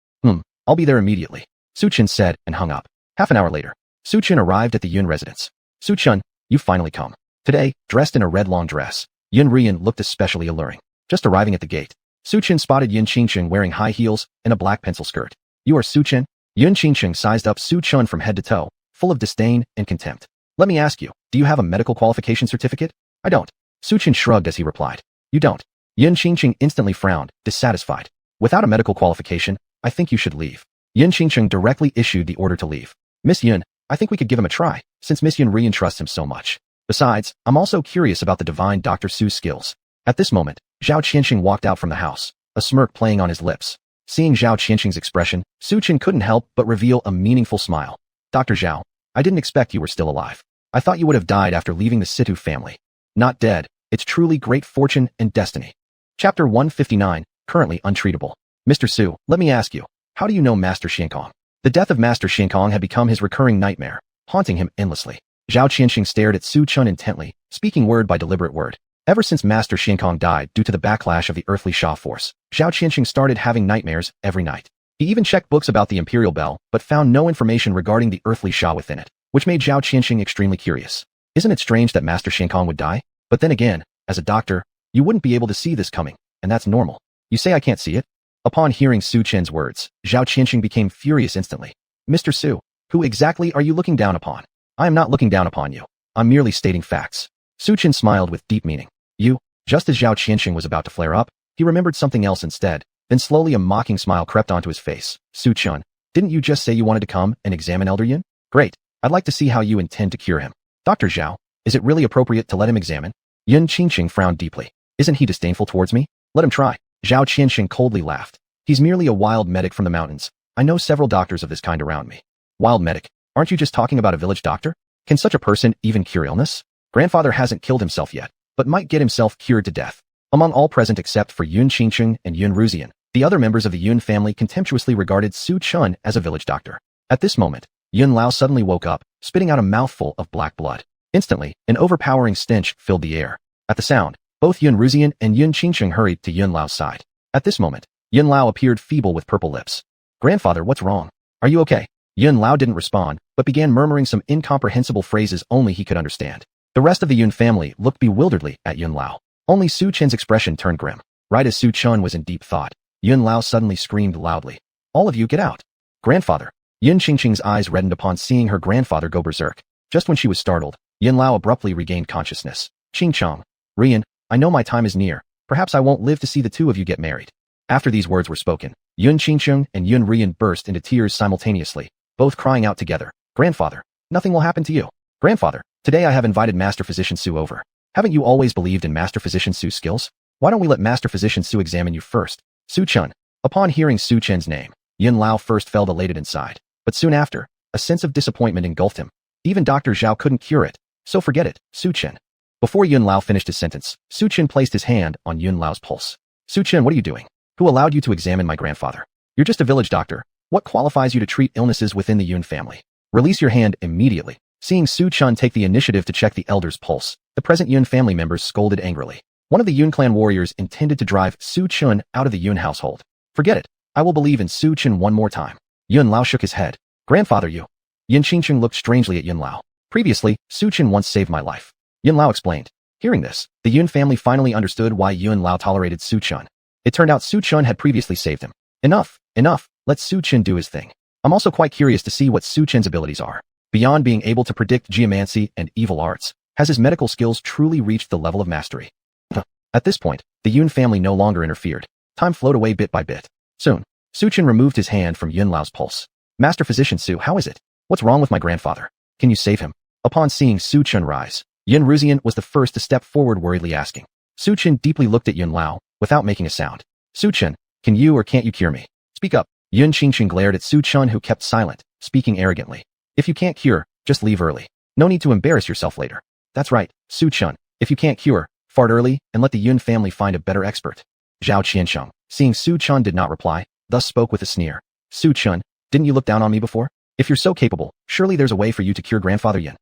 I'll be there immediately, Su Chun said and hung up. Half an hour later, Su Chun arrived at the Yun residence. Su Chun, you've finally come. Today, dressed in a red long dress, Yun Ruyan looked especially alluring. Just arriving at the gate, Su Chun spotted Yun Qingqing wearing high heels and a black pencil skirt. You are Su Chun? Yun Qingqing sized up Su Chun from head to toe, full of disdain and contempt. Let me ask you, do you have a medical qualification certificate? I don't. Su Chun shrugged as he replied. You don't. Yun Qingqing instantly frowned, dissatisfied. Without a medical qualification, I think you should leave. Yun Qingqing directly issued the order to leave. Miss Yun, I think we could give him a try, since Miss Yun Ruyan trusts him so much. Besides, I'm also curious about the divine Dr. Su's skills. At this moment, Zhao Qianxing walked out from the house, a smirk playing on his lips. Seeing Zhao Qianxing's expression, Su Chun couldn't help but reveal a meaningful smile. Dr. Zhao, I didn't expect you were still alive. I thought you would have died after leaving the Situ family. Not dead, it's truly great fortune and destiny. Chapter 159, currently untreatable. Mr. Su, let me ask you, how do you know Master Xiankong? The death of Master Xiankong had become his recurring nightmare, haunting him endlessly. Zhao Qianxing stared at Su Chun intently, speaking word by deliberate word. Ever since Master Xiankong died due to the backlash of the earthly Sha force, Zhao Qianxing started having nightmares every night. He even checked books about the Imperial Bell, but found no information regarding the earthly Sha within it, which made Zhao Qianxing extremely curious. Isn't it strange that Master Xiankong would die? But then again, as a doctor, you wouldn't be able to see this coming, and that's normal. You say I can't see it? Upon hearing Su Chen's words, Zhao Qianxing became furious instantly. Mr. Su, who exactly are you looking down upon? I am not looking down upon you. I'm merely stating facts. Su Chen smiled with deep meaning. You? Just as Zhao Qianxing was about to flare up, he remembered something else instead. Then slowly a mocking smile crept onto his face. Su Chun, didn't you just say you wanted to come and examine Elder Yun? Great. I'd like to see how you intend to cure him. Dr. Zhao, is it really appropriate to let him examine? Yun Qingqing frowned deeply. Isn't he disdainful towards me? Let him try. Zhao Qianxing coldly laughed. He's merely a wild medic from the mountains. I know several doctors of this kind around me. Wild medic? Aren't you just talking about a village doctor? Can such a person even cure illness? Grandfather hasn't killed himself yet, but might get himself cured to death. Among all present except for Yun Qingqing and Yun Ruzian, the other members of the Yun family contemptuously regarded Su Chun as a village doctor. At this moment, Yun Lao suddenly woke up, spitting out a mouthful of black blood. Instantly, an overpowering stench filled the air. At the sound, both Yun Ruzian and Yun Qingqing hurried to Yun Lao's side. At this moment, Yun Lao appeared feeble with purple lips. Grandfather, what's wrong? Are you okay? Yun Lao didn't respond, but began murmuring some incomprehensible phrases only he could understand. The rest of the Yun family looked bewilderedly at Yun Lao. Only Su Chen's expression turned grim. Right as Su Chun was in deep thought, Yun Lao suddenly screamed loudly. All of you get out. Grandfather. Yun Qingqing's eyes reddened upon seeing her grandfather go berserk. Just when she was startled, Yun Lao abruptly regained consciousness. Qingchong. Rian, I know my time is near. Perhaps I won't live to see the two of you get married. After these words were spoken, Yun Qingqing and Yun Rian burst into tears simultaneously, both crying out together. Grandfather, nothing will happen to you. Grandfather, today I have invited Master Physician Su over. Haven't you always believed in Master Physician Su's skills? Why don't we let Master Physician Su examine you first? Su Chun. Upon hearing Su Chen's name, Yun Lao first felt elated inside, but soon after, a sense of disappointment engulfed him. Even Dr. Zhao couldn't cure it, so forget it, Su Chen. Before Yun Lao finished his sentence, Su Chen placed his hand on Yun Lao's pulse. Su Chen, what are you doing? Who allowed you to examine my grandfather? You're just a village doctor. What qualifies you to treat illnesses within the Yun family? Release your hand immediately. Seeing Su Chun take the initiative to check the elder's pulse, the present Yun family members scolded angrily. One of the Yun clan warriors intended to drive Su Chun out of the Yun household. Forget it. I will believe in Su Chun one more time. Yun Lao shook his head. Grandfather, you. Yun Qingqing looked strangely at Yun Lao. Previously, Su Chun once saved my life. Yun Lao explained. Hearing this, the Yun family finally understood why Yun Lao tolerated Su Chun. It turned out Su Chun had previously saved him. Enough. Let Su Chun do his thing. I'm also quite curious to see what Su Chen's abilities are. Beyond being able to predict geomancy and evil arts, has his medical skills truly reached the level of mastery? At this point, the Yun family no longer interfered. Time flowed away bit by bit. Soon, Su Chen removed his hand from Yun Lao's pulse. Master Physician Su, how is it? What's wrong with my grandfather? Can you save him? Upon seeing Su Chen rise, Yun Ruzian was the first to step forward worriedly asking. Su Chen deeply looked at Yun Lao, without making a sound. Su Chen, can you or can't you cure me? Speak up. Yun Qingqing glared at Su Chen, who kept silent, speaking arrogantly. If you can't cure, just leave early. No need to embarrass yourself later. That's right, Su Chen. If you can't cure, fart early and let the Yun family find a better expert. Zhao Qiansheng, seeing Su Chen did not reply, thus spoke with a sneer. Su Chen, didn't you look down on me before? If you're so capable, surely there's a way for you to cure Grandfather Yin.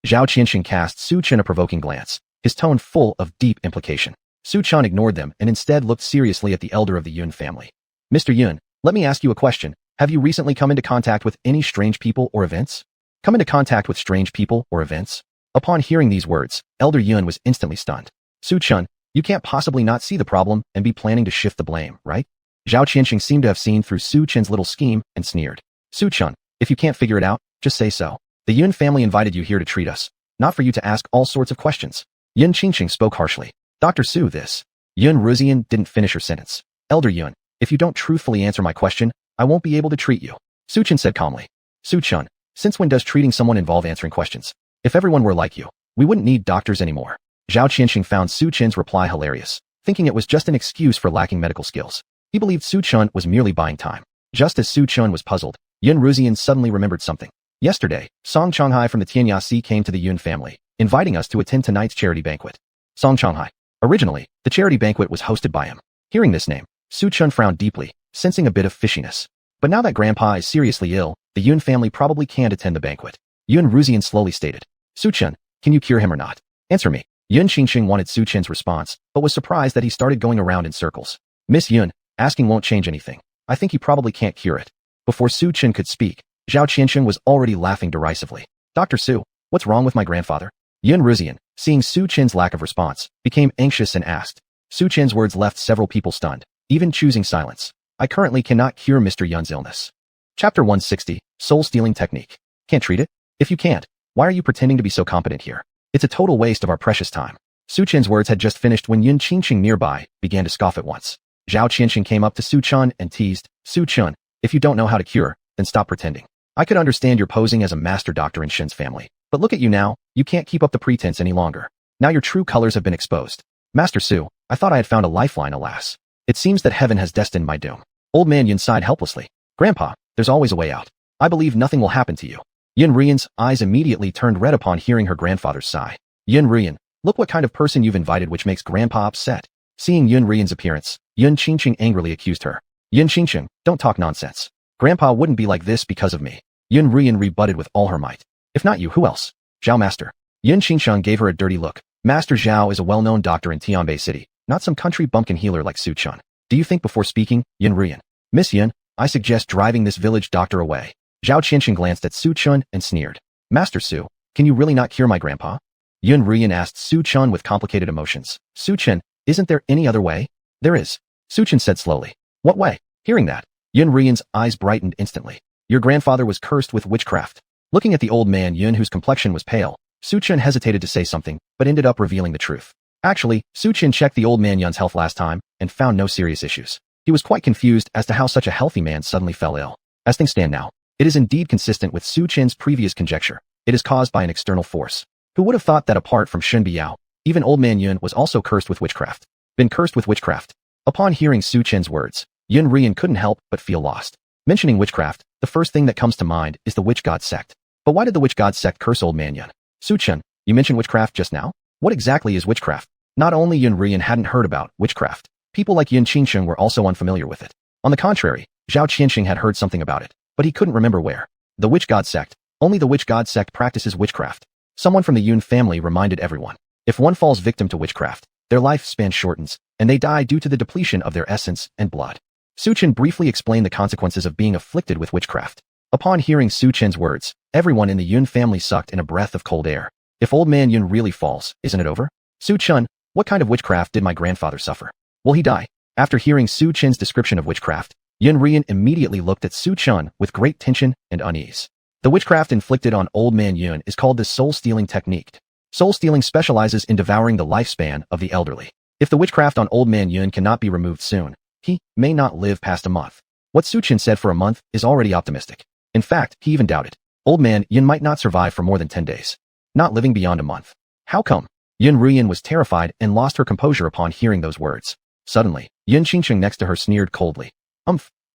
Zhao Qiansheng cast Su Chen a provoking glance, his tone full of deep implication. Su Chen ignored them and instead looked seriously at the elder of the Yun family. Mr. Yun, let me ask you a question. Have you recently come into contact with any strange people or events? Come into contact with strange people or events? Upon hearing these words, Elder Yun was instantly stunned. Su Chen, you can't possibly not see the problem and be planning to shift the blame, right? Zhao Qiansheng seemed to have seen through Su Chen's little scheme and sneered. Su Chen, if you can't figure it out, just say so. The Yun family invited you here to treat us, not for you to ask all sorts of questions. Yun Qingqing spoke harshly. Dr. Su, this. Yun Ruzian didn't finish her sentence. Elder Yun, if you don't truthfully answer my question, I won't be able to treat you. Su Chen said calmly. Su Chen, since when does treating someone involve answering questions? If everyone were like you, we wouldn't need doctors anymore. Zhao Qianxing found Su Chen's reply hilarious, thinking it was just an excuse for lacking medical skills. He believed Su Chen was merely buying time. Just as Su Chen was puzzled, Yun Ruzian suddenly remembered something. Yesterday, Song Changhai from the Tianyasi came to the Yun family, inviting us to attend tonight's charity banquet. Song Changhai. Originally, the charity banquet was hosted by him. Hearing this name, Su Chen frowned deeply, sensing a bit of fishiness. But now that Grandpa is seriously ill, the Yun family probably can't attend the banquet. Yun Ruzian slowly stated, Su Chen, can you cure him or not? Answer me. Yun Qingqing wanted Su Chen's response, but was surprised that he started going around in circles. Miss Yun, asking won't change anything. I think he probably can't cure it. Before Su Chen could speak, Zhao Qiansheng was already laughing derisively. Dr. Su, what's wrong with my grandfather? Yun Ruzian, seeing Su Chen's lack of response, became anxious and asked. Su Chen's words left several people stunned, even choosing silence. I currently cannot cure Mr. Yun's illness. Chapter 160, Soul-Stealing Technique. Can't treat it? If you can't, why are you pretending to be so competent here? It's a total waste of our precious time. Su Chen's words had just finished when Yun Qingqing nearby began to scoff at once. Zhao Qianxing came up to Su Chen and teased, Su Chen, if you don't know how to cure, then stop pretending. I could understand you're posing as a master doctor in Shen's family, but look at you now, you can't keep up the pretense any longer. Now your true colors have been exposed. Master Su, I thought I had found a lifeline, alas. It seems that heaven has destined my doom. Old man Yun sighed helplessly. Grandpa, there's always a way out. I believe nothing will happen to you. Yun Ruian's eyes immediately turned red upon hearing her grandfather's sigh. Yun Ruian, look what kind of person you've invited which makes Grandpa upset. Seeing Yun Ruian's appearance, Yun Qingqing angrily accused her. Yun Qingqing, don't talk nonsense. Grandpa wouldn't be like this because of me. Yun Ruian rebutted with all her might. If not you, who else? Zhao Master. Yun Qingsheng gave her a dirty look. Master Zhao is a well-known doctor in Tianbei City, not some country bumpkin healer like Su Chen. Do you think before speaking, Yun Ruian? Miss Yun, I suggest driving this village doctor away. Zhao Qiansheng glanced at Su Chen and sneered. Master Su, can you really not cure my grandpa? Yun Ruian asked Su Chen with complicated emotions. Su Chen, isn't there any other way? There is. Su Chen said slowly. What way? Hearing that, Yun Ruian's eyes brightened instantly. Your grandfather was cursed with witchcraft. Looking at the old man Yun whose complexion was pale, Su Chen hesitated to say something, but ended up revealing the truth. Actually, Su Chen checked the old man Yun's health last time, and found no serious issues. He was quite confused as to how such a healthy man suddenly fell ill. As things stand now, it is indeed consistent with Su Chen's previous conjecture. It is caused by an external force. Who would have thought that apart from Shen Biao, even old man Yun was also cursed with witchcraft? Been cursed with witchcraft? Upon hearing Su Chen's words, Yun Ruian couldn't help but feel lost. Mentioning witchcraft, the first thing that comes to mind is the witch god sect. But why did the witch god sect curse old man Yun? Su Chen, you mentioned witchcraft just now? What exactly is witchcraft? Not only Yun Ruian hadn't heard about witchcraft, people like Yun Qingsheng were also unfamiliar with it. On the contrary, Zhao Qianxing had heard something about it, but he couldn't remember where. The witch god sect. Only the witch god sect practices witchcraft. Someone from the Yun family reminded everyone. If one falls victim to witchcraft, their lifespan shortens, and they die due to the depletion of their essence and blood. Su Chen briefly explained the consequences of being afflicted with witchcraft. Upon hearing Su Chen's words, everyone in the Yun family sucked in a breath of cold air. If old man Yun really falls, isn't it over? Su Chen, what kind of witchcraft did my grandfather suffer? Will he die? After hearing Su Chen's description of witchcraft, Yun Ruian immediately looked at Su Chen with great tension and unease. The witchcraft inflicted on old man Yun is called the soul-stealing technique. Soul-stealing specializes in devouring the lifespan of the elderly. If the witchcraft on old man Yun cannot be removed soon, he may not live past a month. What Su Chen said for a month is already optimistic. In fact, he even doubted. Old man Yun might not survive for more than 10 days. Not living beyond a month. How come? Yun Ruian was terrified and lost her composure upon hearing those words. Suddenly, Yun Qingqing next to her sneered coldly.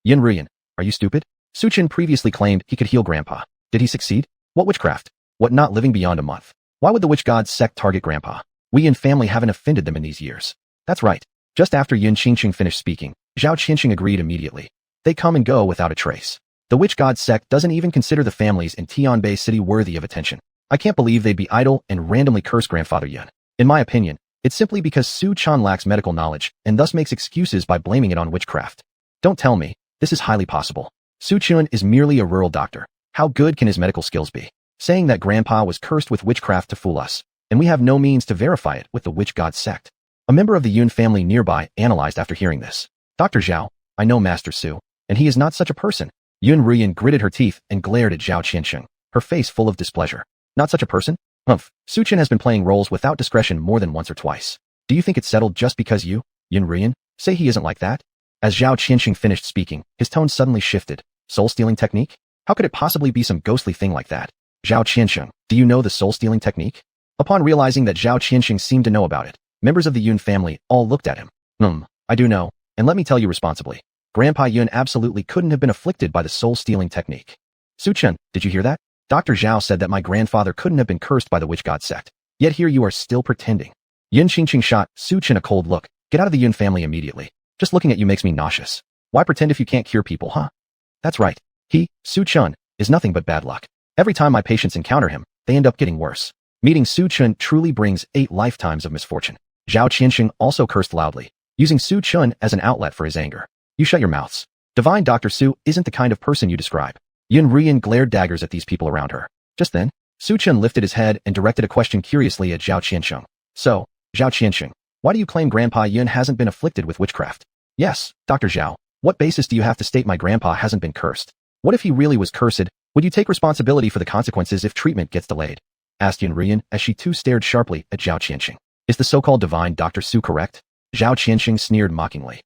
Yin Ruyan, are you stupid? Su Chen previously claimed he could heal Grandpa. Did he succeed? What witchcraft? What not living beyond a month? Why would the witch god sect target Grandpa? We Yin family haven't offended them in these years. That's right. Just after Yun Qingqing finished speaking, Zhao Qianqing agreed immediately. They come and go without a trace. The witch god sect doesn't even consider the families in Tianbei City worthy of attention. I can't believe they'd be idle and randomly curse Grandfather Yun. In my opinion, it's simply because Su Chan lacks medical knowledge and thus makes excuses by blaming it on witchcraft. Don't tell me, this is highly possible. Su Chun is merely a rural doctor. How good can his medical skills be? Saying that Grandpa was cursed with witchcraft to fool us, and we have no means to verify it with the witch god sect. A member of the Yun family nearby analyzed after hearing this. Dr. Zhao, I know Master Su, and he is not such a person. Yun Ruyan gritted her teeth and glared at Zhao Qianqing, her face full of displeasure. Not such a person? Su Chen has been playing roles without discretion more than once or twice. Do you think it's settled just because you, Yun Ruyan, say he isn't like that? As Zhao Qianqing finished speaking, his tone suddenly shifted. Soul-stealing technique? How could it possibly be some ghostly thing like that? Zhao Qianqing, do you know the soul-stealing technique? Upon realizing that Zhao Qianqing seemed to know about it, members of the Yun family all looked at him. I do know, and let me tell you responsibly. Grandpa Yun absolutely couldn't have been afflicted by the soul-stealing technique. Su Chen, did you hear that? Dr. Zhao said that my grandfather couldn't have been cursed by the witch god sect. Yet here you are still pretending. Yun Qingqing shot Su Chen a cold look. Get out of the Yun family immediately. Just looking at you makes me nauseous. Why pretend if you can't cure people, huh? That's right. He, Su Chen, is nothing but bad luck. Every time my patients encounter him, they end up getting worse. Meeting Su Chen truly brings 8 lifetimes of misfortune. Zhao Qianqing also cursed loudly, using Su Chen as an outlet for his anger. You shut your mouths. Divine Dr. Su isn't the kind of person you describe. Yun Ruyan glared daggers at these people around her. Just then, Su Chen lifted his head and directed a question curiously at Zhao Qianqing. So, Zhao Qianqing, why do you claim Grandpa Yun hasn't been afflicted with witchcraft? Yes, Dr. Zhao. What basis do you have to state my grandpa hasn't been cursed? What if he really was cursed? Would you take responsibility for the consequences if treatment gets delayed? Asked Yun Ruyan as she too stared sharply at Zhao Qianqing. Is the so-called divine Dr. Su correct? Zhao Qianqing sneered mockingly.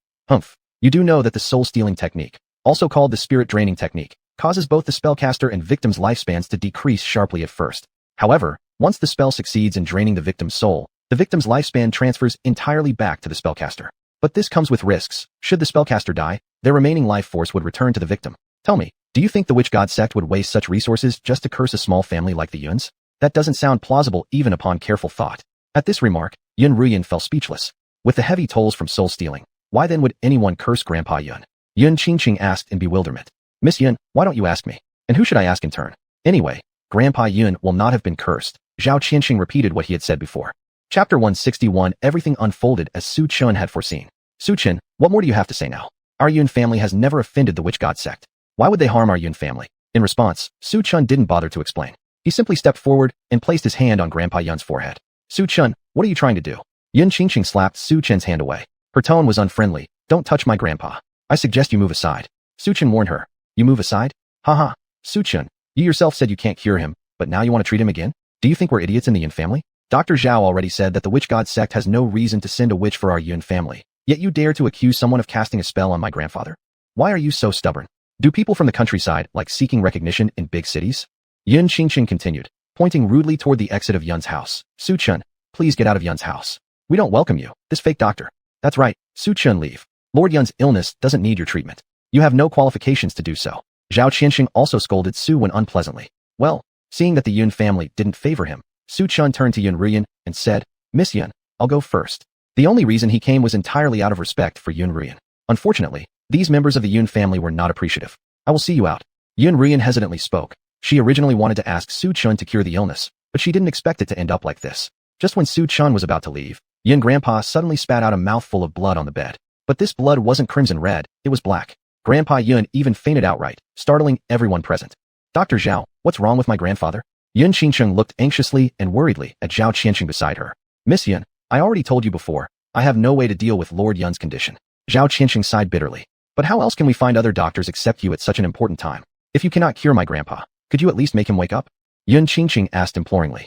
You do know that the soul-stealing technique, also called the spirit-draining technique, causes both the spellcaster and victim's lifespans to decrease sharply at first. However, once the spell succeeds in draining the victim's soul, the victim's lifespan transfers entirely back to the spellcaster. But this comes with risks. Should the spellcaster die, their remaining life force would return to the victim. Tell me, do you think the witch god sect would waste such resources just to curse a small family like the Yuns? That doesn't sound plausible even upon careful thought. At this remark, Yun Ruyan fell speechless. With the heavy tolls from soul stealing, why then would anyone curse Grandpa Yun? Yun Qingqing asked in bewilderment. Miss Yun, why don't you ask me? And who should I ask in turn? Anyway, Grandpa Yun will not have been cursed. Zhao Qianqing repeated what he had said before. Chapter 161. Everything unfolded as Su Chen had foreseen. Su Chen, what more do you have to say now? Our Yun family has never offended the witch god sect. Why would they harm our Yun family? In response, Su Chen didn't bother to explain. He simply stepped forward and placed his hand on Grandpa Yun's forehead. Su Chen, what are you trying to do? Yun Qingqing slapped Su Chen's hand away. Her tone was unfriendly. Don't touch my grandpa. I suggest you move aside. Su Chen warned her. You move aside? Haha. Su Chen, you yourself said you can't cure him, but now you want to treat him again? Do you think we're idiots in the Yun family? Dr. Zhao already said that the witch god sect has no reason to send a witch for our Yun family. Yet you dare to accuse someone of casting a spell on my grandfather? Why are you so stubborn? Do people from the countryside like seeking recognition in big cities? Yun Qingqing continued, pointing rudely toward the exit of Yun's house. Su Chen, please get out of Yun's house. We don't welcome you, this fake doctor. That's right, Su Chen, leave. Lord Yun's illness doesn't need your treatment. You have no qualifications to do so. Zhao Qianqing also scolded Su Wen unpleasantly. Well, seeing that the Yun family didn't favor him, Su Chen turned to Yun Ruyan and said, Miss Yun, I'll go first. The only reason he came was entirely out of respect for Yun Ruyan. Unfortunately, these members of the Yun family were not appreciative. I will see you out. Yun Ruyan hesitantly spoke. She originally wanted to ask Su Chen to cure the illness, but she didn't expect it to end up like this. Just when Su Chen was about to leave, Yun Grandpa suddenly spat out a mouthful of blood on the bed. But this blood wasn't crimson red, it was black. Grandpa Yun even fainted outright, startling everyone present. Dr. Zhao, what's wrong with my grandfather? Yun Qingqing looked anxiously and worriedly at Zhao Qianqing beside her. Miss Yun, I already told you before, I have no way to deal with Lord Yun's condition. Zhao Qianqing sighed bitterly. But how else can we find other doctors except you at such an important time? If you cannot cure my grandpa, could you at least make him wake up? Yun Qingqing asked imploringly.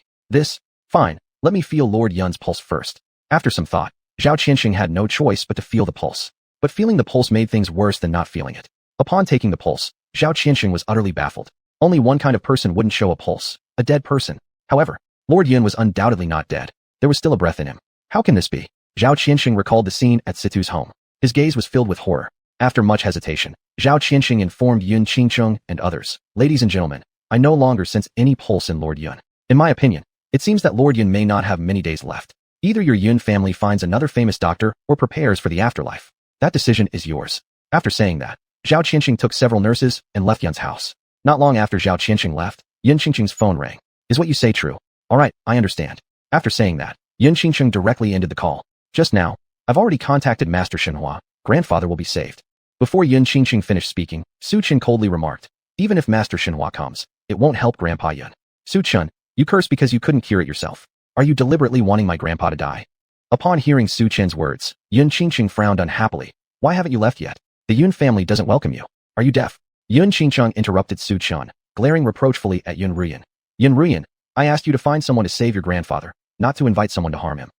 Fine, let me feel Lord Yun's pulse first. After some thought, Zhao Qianqing had no choice but to feel the pulse. But feeling the pulse made things worse than not feeling it. Upon taking the pulse, Zhao Qianqing was utterly baffled. Only one kind of person wouldn't show a pulse, a dead person. However, Lord Yun was undoubtedly not dead. There was still a breath in him. How can this be? Zhao Qianxing recalled the scene at Situ's home. His gaze was filled with horror. After much hesitation, Zhao Qianxing informed Yun Qingcheng and others, "Ladies and gentlemen, I no longer sense any pulse in Lord Yun. In my opinion, it seems that Lord Yun may not have many days left. Either your Yun family finds another famous doctor or prepares for the afterlife. That decision is yours." After saying that, Zhao Qianxing took several nurses and left Yun's house. Not long after Zhao Qianxing left, Yun Qingcheng's phone rang. "Is what you say true?" "All right, I understand." After saying that, Yun Qingcheng directly ended the call. "Just now, I've already contacted Master Xuanhuan. Grandfather will be saved." Before Yun Qingcheng finished speaking, Su Chen coldly remarked, "Even if Master Xuanhuan comes, it won't help Grandpa Yun. Su Chen, you curse because you couldn't cure it yourself. Are you deliberately wanting my grandpa to die?" Upon hearing Su Chen's words, Yun Qingcheng frowned unhappily. "Why haven't you left yet? The Yun family doesn't welcome you. Are you deaf?" Yun Qingcheng interrupted Su Chen, glaring reproachfully at Yun Ruyan. "Yun Ruyan, I asked you to find someone to save your grandfather, not to invite someone to harm him."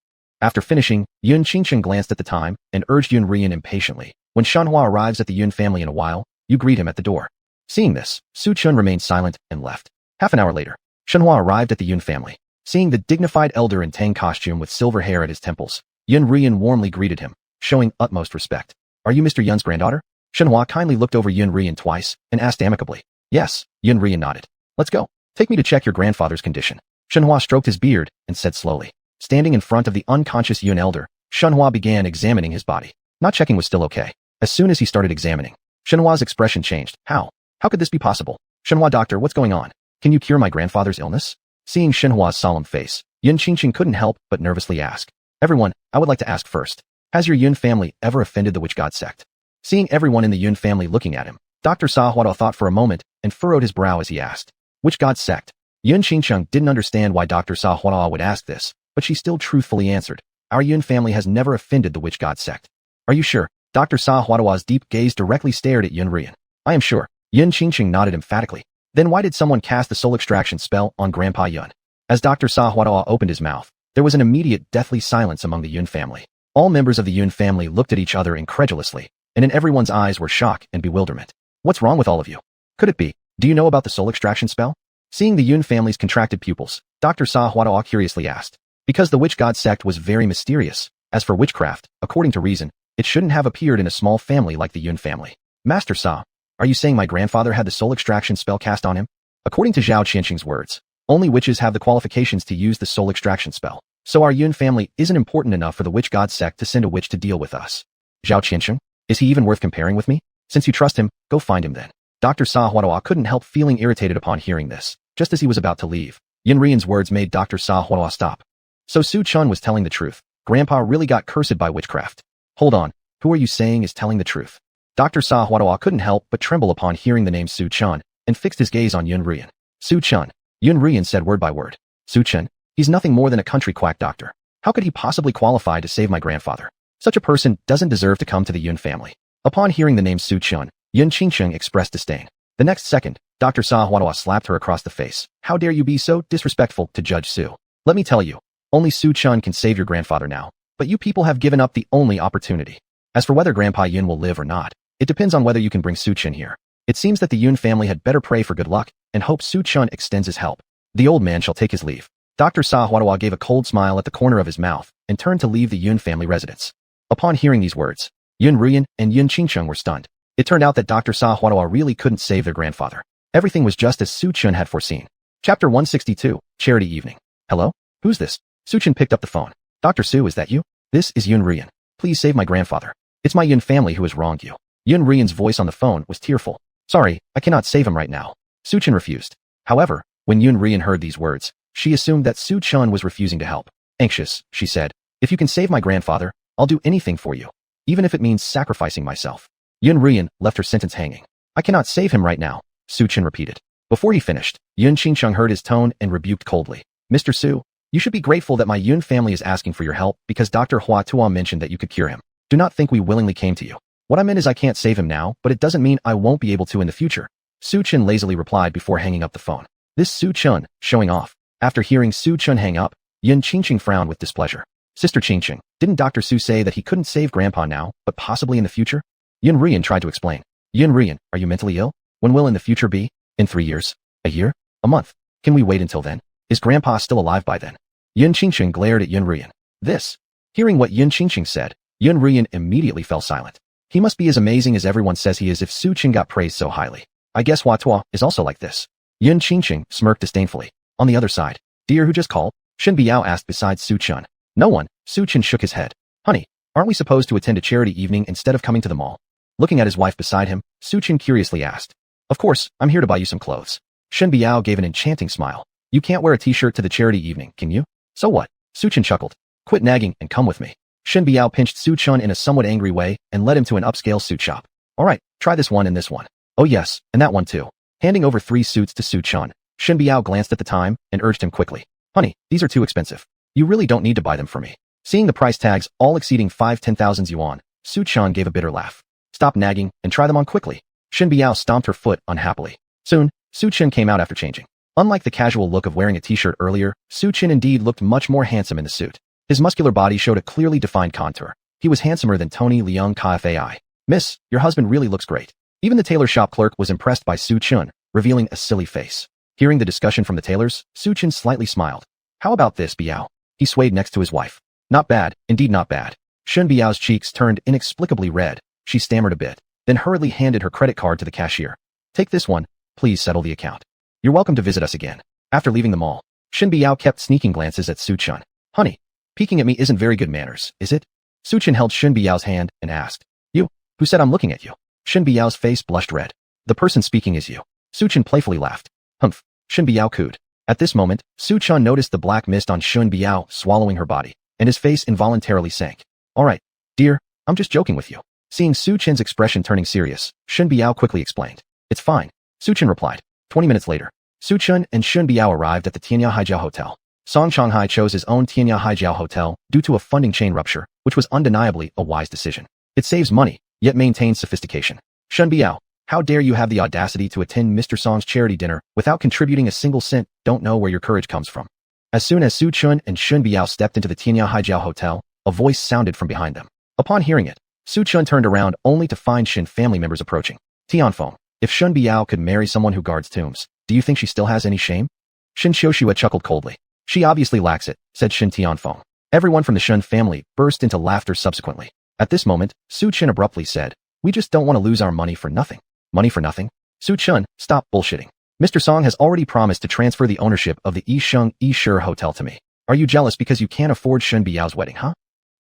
After finishing, Yun Qingcheng glanced at the time and urged Yun Ruyan impatiently, "When Xuanhua arrives at the Yun family in a while, you greet him at the door." Seeing this, Su Chen remained silent and left. Half an hour later, Xuanhua arrived at the Yun family. Seeing the dignified elder in Tang costume with silver hair at his temples, Yun Ruyan warmly greeted him, showing utmost respect. "Are you Mr. Yun's granddaughter?" Xuanhua kindly looked over Yun Ruyan twice and asked amicably. "Yes," Yun Ruyan nodded. "Let's go. Take me to check your grandfather's condition." Xuanhua stroked his beard and said slowly. Standing in front of the unconscious Yun elder, Xuanhua began examining his body. Not checking was still okay. As soon as he started examining, Xuanhua's expression changed. How could this be possible? "Xuanhua doctor, what's going on? Can you cure my grandfather's illness?" Seeing Xuanhua's solemn face, Yun Qingcheng couldn't help but nervously ask. "Everyone, I would like to ask first. Has your Yun family ever offended the witch god sect?" Seeing everyone in the Yun family looking at him, Dr. Xuanhuan thought for a moment and furrowed his brow as he asked, "Which god sect?" Yun Qingcheng didn't understand why Dr. Xuanhuan would ask this, but she still truthfully answered, "Our Yun family has never offended the witch god sect." "Are you sure?" Dr. Xuanhuan's deep gaze directly stared at Yun Ruyan. "I am sure." Yun Qingcheng nodded emphatically. "Then why did someone cast the soul extraction spell on Grandpa Yun?" As Dr. Xuanhuan opened his mouth, there was an immediate deathly silence among the Yun family. All members of the Yun family looked at each other incredulously, and in everyone's eyes were shock and bewilderment. "What's wrong with all of you? Could it be? Do you know about the soul extraction spell?" Seeing the Yun family's contracted pupils, Dr. Xuanhuan curiously asked. Because the witch god sect was very mysterious. As for witchcraft, according to reason, it shouldn't have appeared in a small family like the Yun family. "Master Sa, are you saying my grandfather had the soul extraction spell cast on him?" According to Zhao Qianxing's words, only witches have the qualifications to use the soul extraction spell. So our Yun family isn't important enough for the witch god sect to send a witch to deal with us. "Zhao Qianxing, is he even worth comparing with me? Since you trust him, go find him then." Dr. Xuanhuan couldn't help feeling irritated upon hearing this. Just as he was about to leave, Yun Ruyan's words made Dr. Xuanhuan stop. So Su Chen was telling the truth. Grandpa really got cursed by witchcraft. "Hold on, who are you saying is telling the truth?" Dr. Xuanhuan couldn't help but tremble upon hearing the name Su Chen and fixed his gaze on Yun Ruyan. "Su Chen," Yun Ruyan said word by word. "Su Chen, he's nothing more than a country quack doctor. How could he possibly qualify to save my grandfather? Such a person doesn't deserve to come to the Yun family." Upon hearing the name Su Chen, Yun Qingcheng expressed disdain. The next second, Dr. Xuanhuan slapped her across the face. "How dare you be so disrespectful to Judge Su? Let me tell you, only Su Chen can save your grandfather now, but you people have given up the only opportunity. As for whether Grandpa Yun will live or not, it depends on whether you can bring Su Chen here. It seems that the Yun family had better pray for good luck and hope Su Chen extends his help. The old man shall take his leave." Dr. Xuanhuan gave a cold smile at the corner of his mouth and turned to leave the Yun family residence. Upon hearing these words, Yun Ruyan and Yun Qingcheng were stunned. It turned out that Dr. Xuanhuan really couldn't save their grandfather. Everything was just as Su Chen had foreseen. Chapter 162, Charity Evening. "Hello? Who's this?" Su Chen picked up the phone. "Dr. Su, is that you? This is Yun Ruyan. Please save my grandfather. It's my Yun family who has wronged you." Yun Ruyan's voice on the phone was tearful. "Sorry, I cannot save him right now." Su Chen refused. However, when Yun Ruyan heard these words, she assumed that Su Chen was refusing to help. Anxious, she said, "If you can save my grandfather, I'll do anything for you, even if it means sacrificing myself." Yun Ruyan left her sentence hanging. "I cannot save him right now," Su Chen repeated. Before he finished, Yun Qingcheng heard his tone and rebuked coldly. "Mr. Su, you should be grateful that my Yun family is asking for your help because Dr. Hua Tuo mentioned that you could cure him. Do not think we willingly came to you. What I meant is I can't save him now, but it doesn't mean I won't be able to in the future," Su Chen lazily replied before hanging up the phone. This Su Chen, showing off. After hearing Su Chen hang up, Yun Qingcheng frowned with displeasure. "Sister Qingcheng, didn't Dr. Su say that he couldn't save Grandpa now, but possibly in the future?" Yun Ruyan tried to explain. "Yun Ruyan, are you mentally ill? When will in the future be? In 3 years? A year? A month? Can we wait until then? Is Grandpa still alive by then?" Yun Qingcheng glared at Yun Ruyan. This Hearing what Yun Qingqing said, Yun Ruyan immediately fell silent. He must be as amazing as everyone says he is if Su Chen got praised so highly. I guess Hua Tuo is also like this. Yun Qingqing smirked disdainfully. On the other side, dear, who just called? Shen Biao asked beside Su Chen. No one. Su Chen shook his head. Honey, aren't we supposed to attend a charity evening instead of coming to the mall? Looking at his wife beside him, Su Chen curiously asked. Of course, I'm here to buy you some clothes. Shen Biao gave an enchanting smile. You can't wear a t-shirt to the charity evening, can you? So what? Su Chen chuckled. Quit nagging and come with me. Shen Biao pinched Su Chen in a somewhat angry way and led him to an upscale suit shop. Alright, try this one and this one. Oh yes, and that one too. Handing over 3 suits to Su Chen, Shen Biao glanced at the time and urged him quickly. Honey, these are too expensive. You really don't need to buy them for me. Seeing the price tags all exceeding 5-10,000 yuan, Su Chen gave a bitter laugh. Stop nagging and try them on quickly. Shen Biao stomped her foot unhappily. Soon, Su Chen came out after changing. Unlike the casual look of wearing a t-shirt earlier, Su Chen indeed looked much more handsome in the suit. His muscular body showed a clearly defined contour. He was handsomer than Tony Leung Kfai. Miss, your husband really looks great. Even the tailor shop clerk was impressed by Su Chen, revealing a silly face. Hearing the discussion from the tailors, Su Chen slightly smiled. How about this, Biao? He swayed next to his wife. Not bad, indeed not bad. Shen Biao's cheeks turned inexplicably red. She stammered a bit, then hurriedly handed her credit card to the cashier. Take this one, please settle the account. You're welcome to visit us again. After leaving the mall, Shen Biao kept sneaking glances at Su Chen. Honey, peeking at me isn't very good manners, is it? Su Chen held Shen Biao's hand and asked. You? Who said I'm looking at you? Shen Biao's face blushed red. The person speaking is you. Su Chen playfully laughed. Humph. Shen Biao cooed. At this moment, Su Chen noticed the black mist on Shen Biao swallowing her body, and his face involuntarily sank. Alright, dear, I'm just joking with you. Seeing Su Chen's expression turning serious, Shen Biao quickly explained. It's fine. Su Chen replied. 20 minutes later, Su Chen and Shen Biao arrived at the Tianya Haijiao Hotel. Song Changhai chose his own Tianya Haijiao Hotel due to a funding chain rupture, which was undeniably a wise decision. It saves money, yet maintains sophistication. Shen Biao, how dare you have the audacity to attend Mr. Song's charity dinner without contributing a single cent? Don't know where your courage comes from. As soon as Su Chen and Shen Biao stepped into the Tianya Haijiao Hotel, a voice sounded from behind them. Upon hearing it, Su Chen turned around only to find Shen family members approaching. Tianfeng, if Shen Biao could marry someone who guards tombs, do you think she still has any shame? Shen Xiuxua chuckled coldly. She obviously lacks it, said Shen Tianfeng. Everyone from the Shen family burst into laughter subsequently. At this moment, Su Chen abruptly said, we just don't want to lose our money for nothing. Money for nothing? Su Chen, stop bullshitting. Mr. Song has already promised to transfer the ownership of the Yisheng Yishur Hotel to me. Are you jealous because you can't afford Shen Biao's wedding, huh?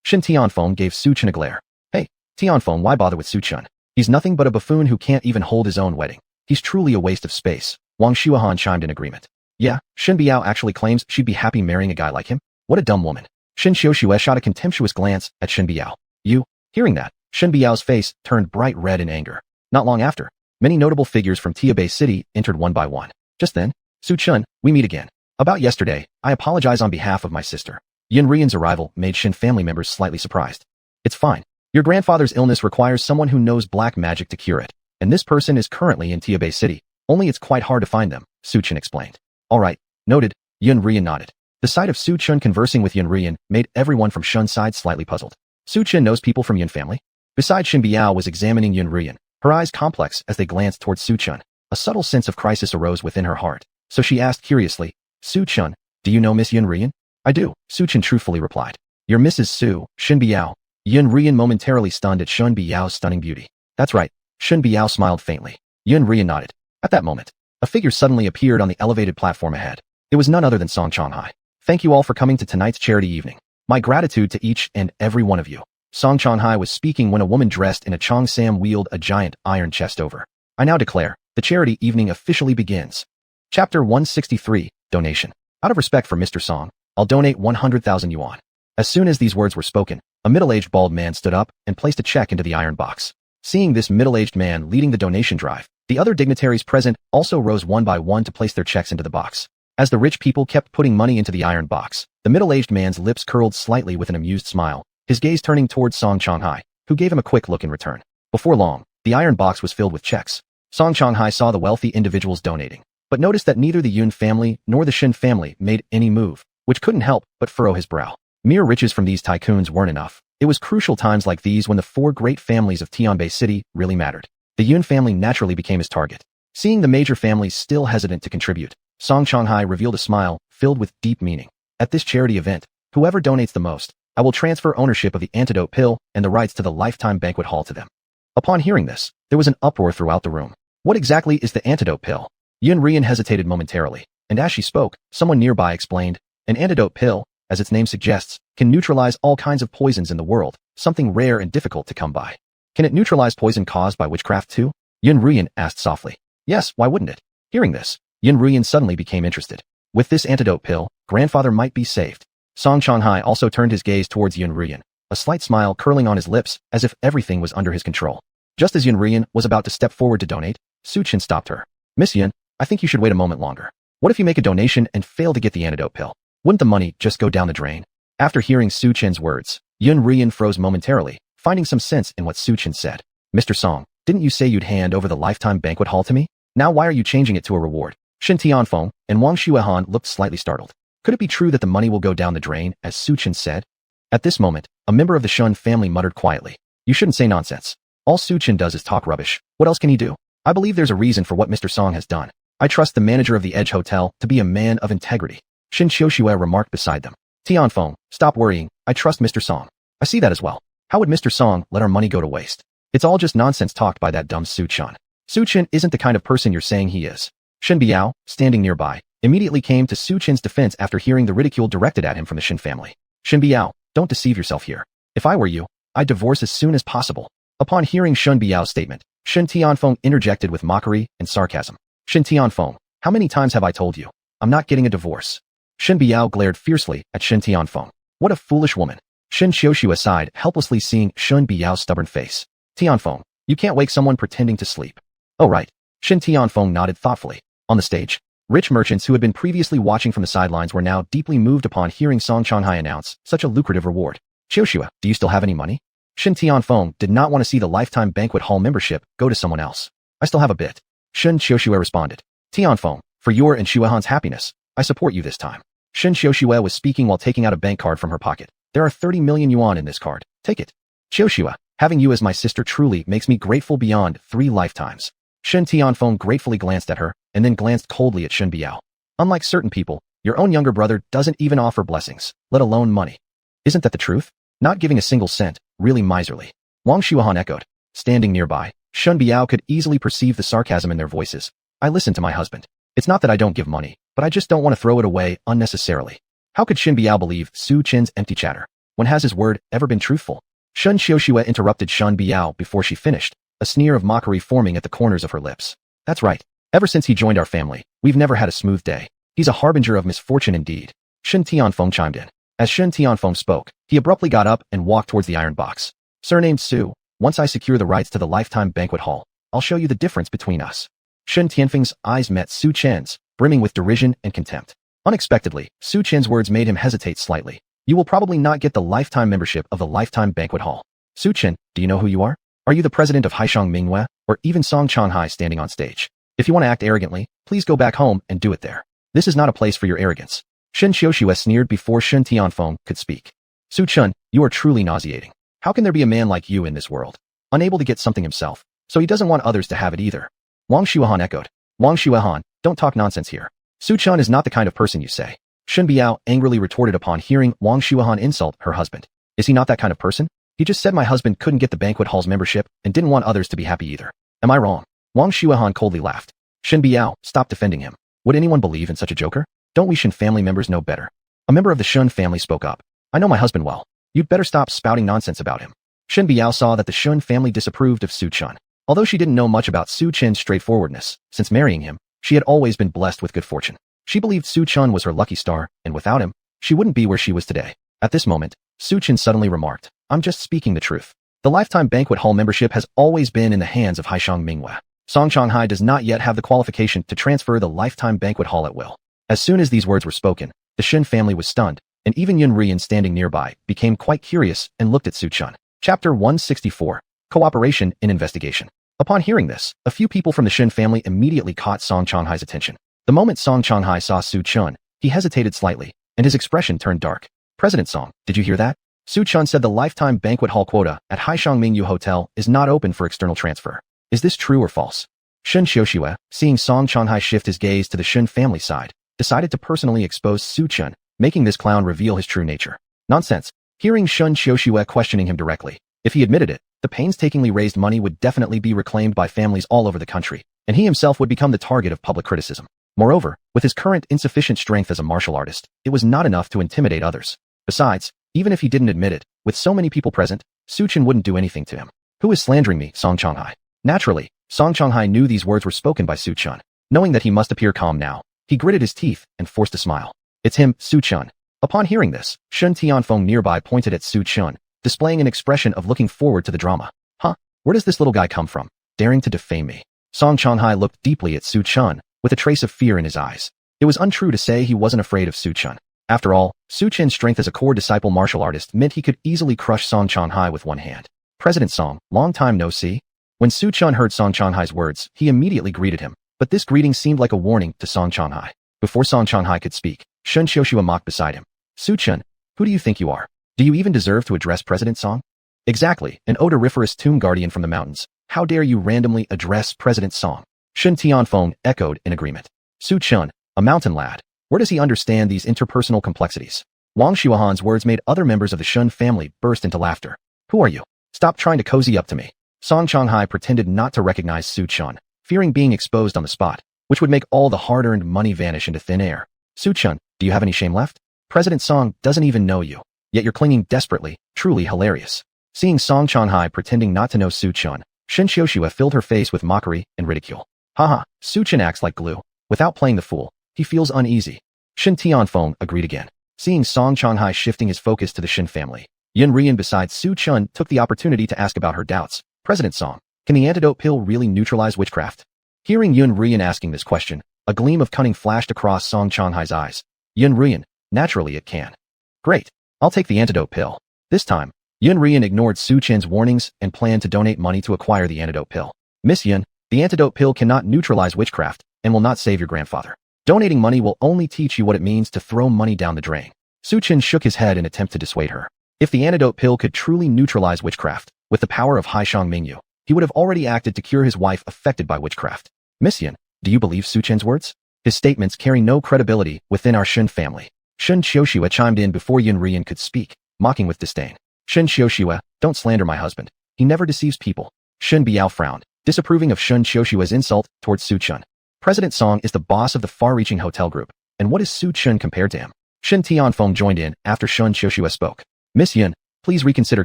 Shen Tianfeng gave Su Chen a glare. Hey, Tianfeng, why bother with Su Chen? He's nothing but a buffoon who can't even hold his own wedding. He's truly a waste of space. Wang Xuanhuan chimed in agreement. Yeah, Shen Biao actually claims she'd be happy marrying a guy like him? What a dumb woman. Shen Xiuxua shot a contemptuous glance at Shen Biao. You? Hearing that, Shen Biao's face turned bright red in anger. Not long after, many notable figures from Tiabei City entered one by one. Just then, Su Chen, we meet again. About yesterday, I apologize on behalf of my sister. Yun Rian's arrival made Shen family members slightly surprised. It's fine. Your grandfather's illness requires someone who knows black magic to cure it, and this person is currently in Tiabei City, only it's quite hard to find them, Su Chen explained. Alright, noted, Yun Rian nodded. The sight of Su Chen conversing with Yun Rian made everyone from Shen's side slightly puzzled. Su Chen knows people from Yun family? Besides, Shen Biao was examining Yun Rian, her eyes complex as they glanced towards Su Chen. A subtle sense of crisis arose within her heart, so she asked curiously, Su Chen, do you know Miss Yun Rian? I do, Su Chen truthfully replied. You're Mrs. Su, Shen Biao. Yun Rian momentarily stunned at Shen Biao's stunning beauty. That's right, Shen Biao smiled faintly. Yun Rian nodded. At that moment, a figure suddenly appeared on the elevated platform ahead. It was none other than Song Changhai. Thank you all for coming to tonight's charity evening. My gratitude to each and every one of you. Song Changhai was speaking when a woman dressed in a cheongsam wheeled a giant iron chest over. I now declare, the charity evening officially begins. Chapter 163, Donation. Out of respect for Mr. Song, I'll donate 100,000 yuan. As soon as these words were spoken, a middle-aged bald man stood up and placed a check into the iron box. Seeing this middle-aged man leading the donation drive, the other dignitaries present also rose one by one to place their checks into the box. As the rich people kept putting money into the iron box, the middle-aged man's lips curled slightly with an amused smile, his gaze turning towards Song Changhai, who gave him a quick look in return. Before long, the iron box was filled with checks. Song Changhai saw the wealthy individuals donating, but noticed that neither the Yun family nor the Shen family made any move, which couldn't help but furrow his brow. Mere riches from these tycoons weren't enough. It was crucial times like these when the four great families of Tianbei City really mattered. The Yun family naturally became his target. Seeing the major families still hesitant to contribute, Song Changhai revealed a smile filled with deep meaning. At this charity event, whoever donates the most, I will transfer ownership of the antidote pill and the rights to the lifetime banquet hall to them. Upon hearing this, there was an uproar throughout the room. What exactly is the antidote pill? Yunrian hesitated momentarily, and as she spoke, someone nearby explained, an antidote pill, as its name suggests, can neutralize all kinds of poisons in the world, something rare and difficult to come by. Can it neutralize poison caused by witchcraft too? Yunrian asked softly. Yes, why wouldn't it? Hearing this, Yunrian suddenly became interested. With this antidote pill, grandfather might be saved. Song Changhai also turned his gaze towards Yunrian, a slight smile curling on his lips as if everything was under his control. Just as Yunrian was about to step forward to donate, Su Chen stopped her. Miss Yun, I think you should wait a moment longer. What if you make a donation and fail to get the antidote pill? Wouldn't the money just go down the drain? After hearing Su Chen's words, Yunrian froze momentarily, finding some sense in what Su Chen said. Mr. Song, didn't you say you'd hand over the lifetime banquet hall to me? Now why are you changing it to a reward? Shen Tianfeng and Wang Xuanhuan looked slightly startled. Could it be true that the money will go down the drain, as Su Chen said? At this moment, a member of the Shen family muttered quietly. You shouldn't say nonsense. All Su Chen does is talk rubbish. What else can he do? I believe there's a reason for what Mr. Song has done. I trust the manager of the Edge Hotel to be a man of integrity. Shen Qiushue remarked beside them. Tianfeng, stop worrying. I trust Mr. Song. I see that as well. How would Mr. Song let our money go to waste? It's all just nonsense talked by that dumb Su Chen. Su Chen isn't the kind of person you're saying he is. Shen Biao, standing nearby, immediately came to Su Chen's defense after hearing the ridicule directed at him from the Shen family. Shen Biao, don't deceive yourself here. If I were you, I'd divorce as soon as possible. Upon hearing Shen Biao's statement, Shen Tianfeng interjected with mockery and sarcasm. Shen Tianfeng, how many times have I told you? I'm not getting a divorce. Shen Biao glared fiercely at Shen Tianfeng. What a foolish woman. Shen Qiushue sighed, helplessly seeing Shen Biao's stubborn face. Tianfeng, you can't wake someone pretending to sleep. Oh right. Shen Tianfeng nodded thoughtfully. On the stage, rich merchants who had been previously watching from the sidelines were now deeply moved upon hearing Song Changhai announce such a lucrative reward. Qiushue, do you still have any money? Shen Tianfeng did not want to see the lifetime banquet hall membership go to someone else. I still have a bit. Shen Qiushue responded. Tianfeng, for your and Xuanhuan's happiness, I support you this time. Shen Qiushue was speaking while taking out a bank card from her pocket. There are 30 million yuan in this card. Take it. Qiushue, having you as my sister truly makes me grateful beyond 3 lifetimes. Shen Tianfeng gratefully glanced at her, and then glanced coldly at Shen Biao. Unlike certain people, your own younger brother doesn't even offer blessings, let alone money. Isn't that the truth? Not giving a single cent, really miserly. Wang Xuanhuan echoed. Standing nearby, Shen Biao could easily perceive the sarcasm in their voices. I listen to my husband. It's not that I don't give money, but I just don't want to throw it away unnecessarily. How could Shen Biao believe Su Chen's empty chatter? When has his word ever been truthful? Shen Qiushue interrupted Shen Biao before she finished, a sneer of mockery forming at the corners of her lips. That's right. Ever since he joined our family, we've never had a smooth day. He's a harbinger of misfortune indeed. Shen Tianfeng chimed in. As Shen Tianfeng spoke, he abruptly got up and walked towards the iron box. Surnamed Su, once I secure the rights to the lifetime banquet hall, I'll show you the difference between us. Shen Tianfeng's eyes met Su Chen's, brimming with derision and contempt. Unexpectedly, Su Chen's words made him hesitate slightly. You will probably not get the lifetime membership of the lifetime banquet hall. Su Chen, do you know who you are? Are you the president of Haishang Minghua, or even Song Changhai standing on stage? If you want to act arrogantly, please go back home and do it there. This is not a place for your arrogance. Shen Qiushue sneered before Shen Tianfeng could speak. Su Chen, you are truly nauseating. How can there be a man like you in this world? Unable to get something himself, so he doesn't want others to have it either. Wang Xuanhuan echoed. Wang Xuanhuan, don't talk nonsense here. Su Chen is not the kind of person you say. Shen Biao angrily retorted upon hearing Wang Xuanhuan insult her husband. Is he not that kind of person? He just said my husband couldn't get the banquet hall's membership and didn't want others to be happy either. Am I wrong? Wang Xuanhuan coldly laughed. Shen Biao, stop defending him. Would anyone believe in such a joker? Don't we Shen family members know better? A member of the Shen family spoke up. I know my husband well. You'd better stop spouting nonsense about him. Shen Biao saw that the Shen family disapproved of Su Chen. Although she didn't know much about Su Chen's straightforwardness, since marrying him, she had always been blessed with good fortune. She believed Su Chen was her lucky star, and without him, she wouldn't be where she was today. At this moment, Su Chen suddenly remarked, I'm just speaking the truth. The lifetime banquet hall membership has always been in the hands of Haishang Minghua. Song Changhai does not yet have the qualification to transfer the lifetime banquet hall at will. As soon as these words were spoken, the Shen family was stunned, and even Yunrian standing nearby became quite curious and looked at Su Chen. Chapter 164. Cooperation in Investigation. Upon hearing this, a few people from the Shen family immediately caught Song Changhai's attention. The moment Song Changhai saw Su Chen, he hesitated slightly, and his expression turned dark. President Song, did you hear that? Su Chen said the lifetime banquet hall quota at Haishang Mingyu Hotel is not open for external transfer. Is this true or false? Shen Qiushue, seeing Song Changhai shift his gaze to the Shen family side, decided to personally expose Su Chen, making this clown reveal his true nature. Nonsense. Hearing Shen Xiuxue questioning him directly, if he admitted it, the painstakingly raised money would definitely be reclaimed by families all over the country, and he himself would become the target of public criticism. Moreover, with his current insufficient strength as a martial artist, it was not enough to intimidate others. Besides, even if he didn't admit it, with so many people present, Su Chen wouldn't do anything to him. Who is slandering me, Song Changhai? Naturally, Song Changhai knew these words were spoken by Su Chen. Knowing that he must appear calm now, he gritted his teeth and forced a smile. It's him, Su Chen. Upon hearing this, Shen Tianfeng nearby pointed at Su Chen, displaying an expression of looking forward to the drama. Huh? Where does this little guy come from? Daring to defame me. Song Changhai looked deeply at Su Chen, with a trace of fear in his eyes. It was untrue to say he wasn't afraid of Su Chen. After all, Su Chen's strength as a core disciple martial artist meant he could easily crush Song Changhai with one hand. President Song, long time no see. When Su Chen heard Song Changhai's words, he immediately greeted him, but this greeting seemed like a warning to Song Changhai. Before Song Changhai could speak, Shen Xiuxue mocked beside him. Su Chen, who do you think you are? Do you even deserve to address President Song? Exactly, an odoriferous tomb guardian from the mountains. How dare you randomly address President Song? Shen Tianfeng echoed in agreement. Su Chen, a mountain lad. Where does he understand these interpersonal complexities? Wang Xuanhuan's words made other members of the Shen family burst into laughter. Who are you? Stop trying to cozy up to me. Song Changhai pretended not to recognize Su Chen, fearing being exposed on the spot, which would make all the hard-earned money vanish into thin air. Su Chen, do you have any shame left? President Song doesn't even know you, yet you're clinging desperately, truly hilarious. Seeing Song Changhai pretending not to know Su Chen, Shen Xiuxue filled her face with mockery and ridicule. Haha, Su Chen acts like glue. Without playing the fool, he feels uneasy. Shen Tianfeng agreed again. Seeing Song Changhai shifting his focus to the Shen family, Yun Rian besides Su Chen took the opportunity to ask about her doubts. President Song, can the antidote pill really neutralize witchcraft? Hearing Yun Rian asking this question, a gleam of cunning flashed across Song Changhai's eyes. Yun Rian, naturally it can. Great, I'll take the antidote pill. This time, Yun Rian ignored Su Chen's warnings and planned to donate money to acquire the antidote pill. Miss Yun, the antidote pill cannot neutralize witchcraft and will not save your grandfather. Donating money will only teach you what it means to throw money down the drain. Su Chen shook his head in attempt to dissuade her. If the antidote pill could truly neutralize witchcraft, with the power of Haishang Mingyu, he would have already acted to cure his wife affected by witchcraft. Miss Yun, do you believe Su Chen's words? His statements carry no credibility within our Shen family. Shen Xiuxue chimed in before Yun Rian could speak, mocking with disdain. Shen Xiuxue, don't slander my husband. He never deceives people. Shen Biao frowned, disapproving of Shen Xiuxue's insult towards Su Chen. President Song is the boss of the far-reaching hotel group, and what is Su Chen compared to him? Shen Tianfeng joined in after Shen Xiuxue spoke. Miss Yun, please reconsider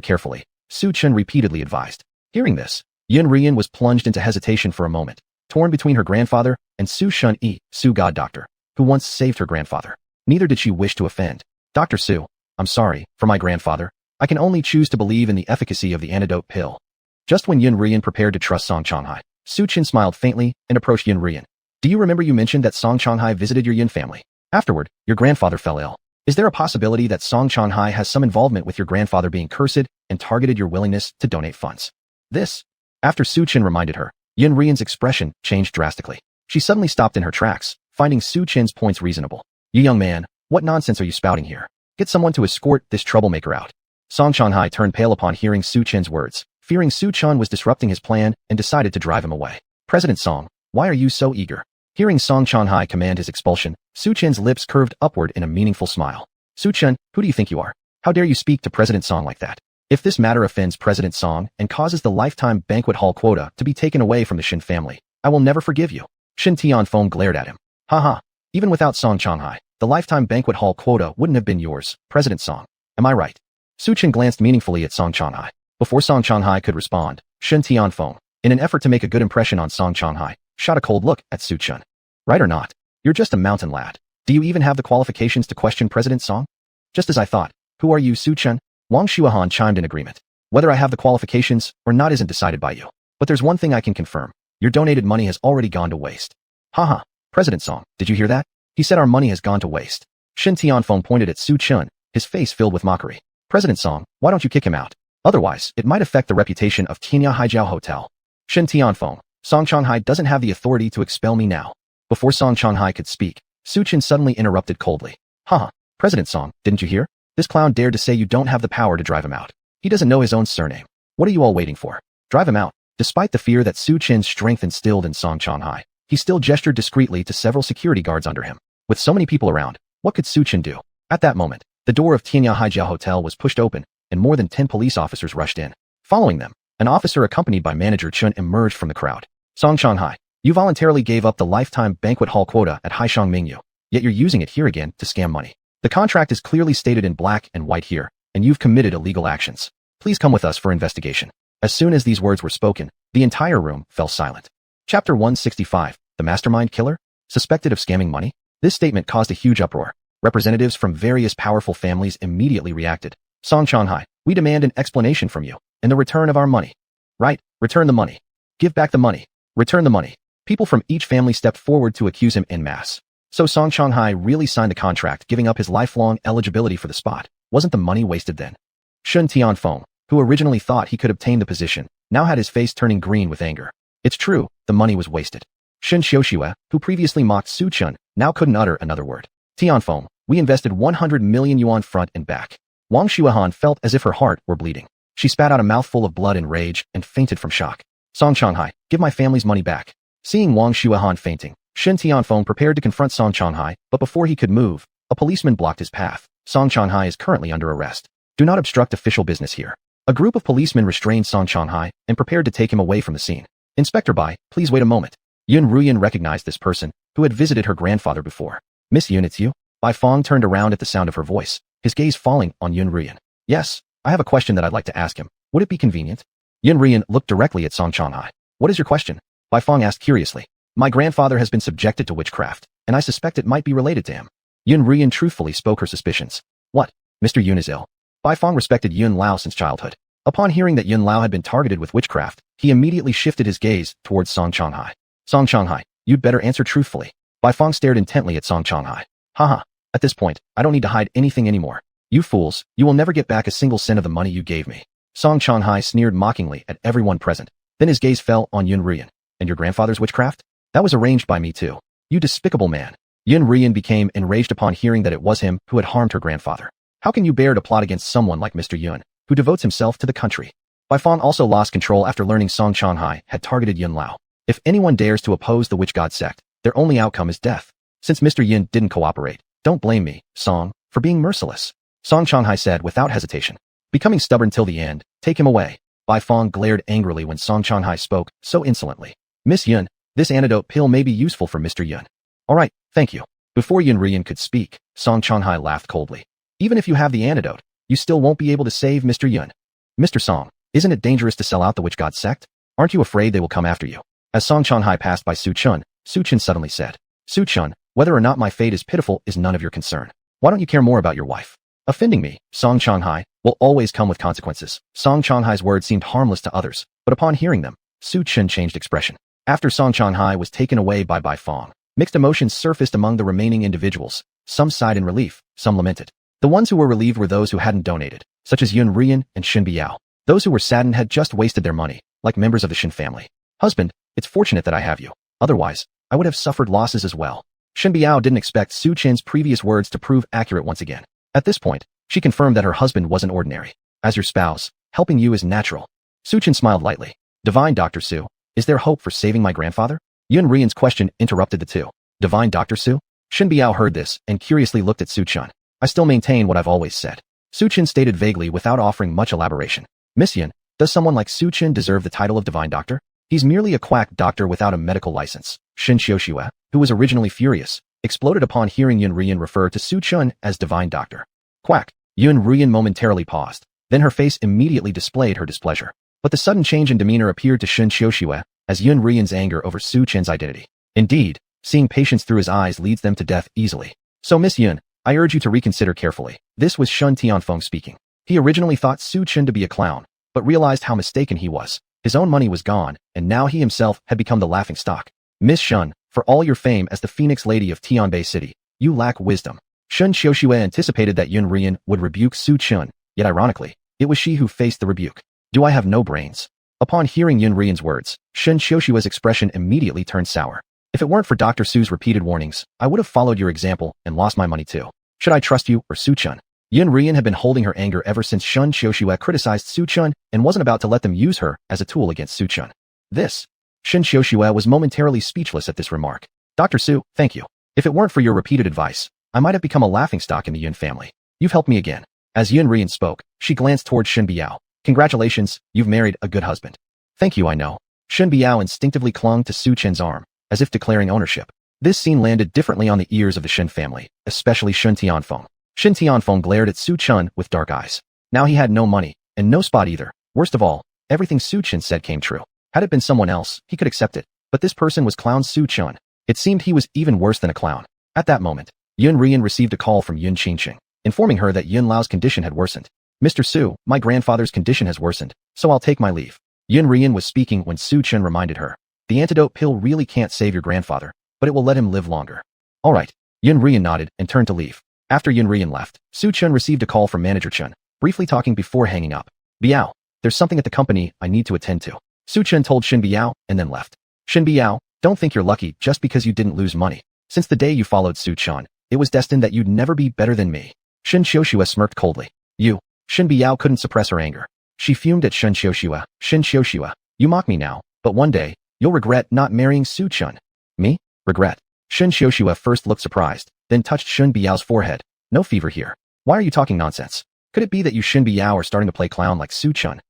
carefully, Su Chen repeatedly advised. Hearing this, Yun Rian was plunged into hesitation for a moment, torn between her grandfather and Su Shun Yi, Su God Doctor, who once saved her grandfather. Neither did she wish to offend. Dr. Su, I'm sorry, for my grandfather, I can only choose to believe in the efficacy of the antidote pill. Just when Yun Rian prepared to trust Song Changhai, Su Chen smiled faintly and approached Yun Rian. Do you remember you mentioned that Song Changhai visited your Yun family? Afterward, your grandfather fell ill. Is there a possibility that Song Changhai has some involvement with your grandfather being cursed and targeted your willingness to donate funds? This. After Su Chen reminded her, Yun Rian's expression changed drastically. She suddenly stopped in her tracks, finding Su Chen's points reasonable. You young man, what nonsense are you spouting here? Get someone to escort this troublemaker out. Song Changhai turned pale upon hearing Su Chen's words, fearing Su Chen was disrupting his plan and decided to drive him away. President Song, why are you so eager? Hearing Song Changhai command his expulsion, Su Chen's lips curved upward in a meaningful smile. Su Chen, who do you think you are? How dare you speak to President Song like that? If this matter offends President Song and causes the lifetime banquet hall quota to be taken away from the Shen family, I will never forgive you. Shen Tianfeng glared at him. Haha, even without Song Changhai, the lifetime banquet hall quota wouldn't have been yours, President Song. Am I right? Su Chen glanced meaningfully at Song Changhai. Before Song Changhai could respond, Shen Tianfeng, in an effort to make a good impression on Song Changhai, shot a cold look at Su Chen. Right or not? You're just a mountain lad. Do you even have the qualifications to question President Song? Just as I thought. Who are you, Su Chen? Wang Xuanhuan chimed in agreement. Whether I have the qualifications or not isn't decided by you. But there's one thing I can confirm. Your donated money has already gone to waste. Haha, President Song, did you hear that? He said our money has gone to waste. Shen Tianfeng pointed at Su Chen, his face filled with mockery. President Song, why don't you kick him out? Otherwise, it might affect the reputation of Tianya Haijiao Hotel. Shen Tianfeng, Song Changhai doesn't have the authority to expel me now. Before Song Changhai could speak, Su Chen suddenly interrupted coldly. Haha, President Song, didn't you hear? This clown dared to say you don't have the power to drive him out. He doesn't know his own surname. What are you all waiting for? Drive him out. Despite the fear that Su Chen's strength instilled in Song Changhai, he still gestured discreetly to several security guards under him. With so many people around, what could Su Chen do? At that moment, The door of Tianya Haijiao Hotel was pushed open, and more than 10 police officers rushed in. Following them, an officer accompanied by manager Chen emerged from the crowd. Song Shanghai, you voluntarily gave up the lifetime banquet hall quota at Haishang Mingyu, yet you're using it here again to scam money. The contract is clearly stated in black and white here, and you've committed illegal actions. Please come with us for investigation. As soon as these words were spoken, the entire room fell silent. Chapter 165, The Mastermind Killer? Suspected of scamming money? This statement caused a huge uproar. Representatives from various powerful families immediately reacted. Song Shanghai, we demand an explanation from you, and the return of our money. Right, return the money. Give back the money. Return the money. People from each family stepped forward to accuse him en masse. So Song Shanghai really signed the contract, giving up his lifelong eligibility for the spot. Wasn't the money wasted then? Shen Tianfeng, who originally thought he could obtain the position, now had his face turning green with anger. It's true, the money was wasted. Shen Xiuxue, who previously mocked Su Chun, now couldn't utter another word. Tianfeng, we invested 100 million yuan front and back. Wang Xuanhuan felt as if her heart were bleeding. She spat out a mouthful of blood in rage and fainted from shock. Song Shanghai, give my family's money back. Seeing Wang Xuanhuan fainting, Shen Tianfeng prepared to confront Song Shanghai, but before he could move, a policeman blocked his path. Song Shanghai is currently under arrest. Do not obstruct official business here. A group of policemen restrained Song Shanghai and prepared to take him away from the scene. Inspector Bai, please wait a moment. Yun Ruyan recognized this person, who had visited her grandfather before. Miss Yun, it's you? Bai Fong turned around at the sound of her voice, his gaze falling on Yun Ruyan. Yes, I have a question that I'd like to ask him. Would it be convenient? Yun Ruyan looked directly at Song Shanghai. What is your question? Bai Fong asked curiously. My grandfather has been subjected to witchcraft, and I suspect it might be related to him. Yun Ruyan truthfully spoke her suspicions. What? Mr. Yun is ill. Bai Fong respected Yun Lao since childhood. Upon hearing that Yun Lao had been targeted with witchcraft, he immediately shifted his gaze towards Song Shanghai. Song Shanghai, you'd better answer truthfully. Bai Fong stared intently at Song Shanghai. Haha, at this point, I don't need to hide anything anymore. You fools, you will never get back a single cent of the money you gave me. Song Shanghai sneered mockingly at everyone present. Then his gaze fell on Yun Ruyan. And your grandfather's witchcraft? That was arranged by me too. You despicable man. Yun Ruyan became enraged upon hearing that it was him who had harmed her grandfather. How can you bear to plot against someone like Mr. Yun, who devotes himself to the country? Bai Fong also lost control after learning Song Shanghai had targeted Yun Lao. If anyone dares to oppose the witch god sect, their only outcome is death. Since Mr. Yin didn't cooperate, don't blame me, Song, for being merciless. Song Shanghai said without hesitation. Becoming stubborn till the end, take him away. Bai Fong glared angrily when Song Shanghai spoke so insolently. Miss Yun, this antidote pill may be useful for Mr. Yun. Alright, thank you. Before Yun Ruyan could speak, Song Shanghai laughed coldly. Even if you have the antidote, you still won't be able to save Mr. Yun. Mr. Song, isn't it dangerous to sell out the witch god sect? Aren't you afraid they will come after you? As Song Shanghai passed by Su Chun suddenly said, Su Chun, whether or not my fate is pitiful is none of your concern. Why don't you care more about your wife? Offending me, Song Shanghai, will always come with consequences. Song Shanghai's words seemed harmless to others, but upon hearing them, Su Chun changed expression. After Song Shanghai was taken away by Bai Fong, mixed emotions surfaced among the remaining individuals. Some sighed in relief, some lamented. The ones who were relieved were those who hadn't donated, such as Yun Ruyan and Shin Biao. Those who were saddened had just wasted their money, like members of the Shen family. Husband, it's fortunate that I have you. Otherwise, I would have suffered losses as well. Shin Biao didn't expect Su Chen's previous words to prove accurate once again. At this point, she confirmed that her husband wasn't ordinary. As your spouse, helping you is natural. Su Chen smiled lightly. Divine Dr. Su, is there hope for saving my grandfather? Yun Ruyan's question interrupted the two. Divine Dr. Su? Shin Biao heard this and curiously looked at Su Chen. I still maintain what I've always said. Su Chen stated vaguely without offering much elaboration. Miss Yun, does someone like Su Chen deserve the title of Divine Doctor? He's merely a quack doctor without a medical license. Shen Xiuxue, who was originally furious, exploded upon hearing Yun Ruyan refer to Su Chen as Divine Doctor. Quack. Yun Ruyan momentarily paused. Then her face immediately displayed her displeasure. But the sudden change in demeanor appeared to Shen Xiuxue as Yun Ruyan's anger over Su Chen's identity. Indeed, seeing patients through his eyes leads them to death easily. So Miss Yun, I urge you to reconsider carefully. This was Shen Tianfeng speaking. He originally thought Su Chen to be a clown, but realized how mistaken he was. His own money was gone, and now he himself had become the laughing stock. Miss Shen, for all your fame as the Phoenix Lady of Tianbei City, you lack wisdom. Shen Xiuxue anticipated that Yun Ruyan would rebuke Su Chen, yet ironically, it was she who faced the rebuke. Do I have no brains? Upon hearing Yun Ruyan's words, Shen Xiuxue's expression immediately turned sour. If it weren't for Dr. Su's repeated warnings, I would have followed your example and lost my money too. Should I trust you or Su Chen? Yun Ruyan had been holding her anger ever since Shen Xiuxue criticized Su Chen and wasn't about to let them use her as a tool against Su Chen. Shen Xiuxue was momentarily speechless at this remark. Dr. Su, thank you. If it weren't for your repeated advice, I might have become a laughingstock in the Yun family. You've helped me again. As Yun Rian spoke, she glanced toward Shen Biao. Congratulations, you've married a good husband. Thank you, I know. Shen Biao instinctively clung to Su Chen's arm, as if declaring ownership. This scene landed differently on the ears of the Shen family, especially Shen Tianfeng. Shen Tianfeng glared at Su Chen with dark eyes. Now he had no money, and no spot either. Worst of all, everything Su Chen said came true. Had it been someone else, he could accept it. But this person was Clown Su Chen. It seemed he was even worse than a clown. At that moment, Yun Rian received a call from Yun Qingqing, informing her that Yun Lao's condition had worsened. Mr. Su, my grandfather's condition has worsened, so I'll take my leave. Yun Rian was speaking when Su Chen reminded her. The antidote pill really can't save your grandfather, but it will let him live longer. All right. Yun Rian nodded and turned to leave. After Yun Rian left, Su Chen received a call from Manager Chen, briefly talking before hanging up. Biao, there's something at the company I need to attend to. Su Chen told Shen Biao and then left. Shen Biao, don't think you're lucky just because you didn't lose money. Since the day you followed Su Chen, it was destined that you'd never be better than me. Shen Xiuxue smirked coldly. You. Shen Biao couldn't suppress her anger. She fumed at Shen Xiuxue. Shen Xiuxue, you mock me now, but one day, you'll regret not marrying Su Chen. Me? Regret? Shen Xiuxue first looked surprised, then touched Shen Biao's forehead. No fever here. Why are you talking nonsense? Could it be that you Shen Biao are starting to play clown like Su Chen?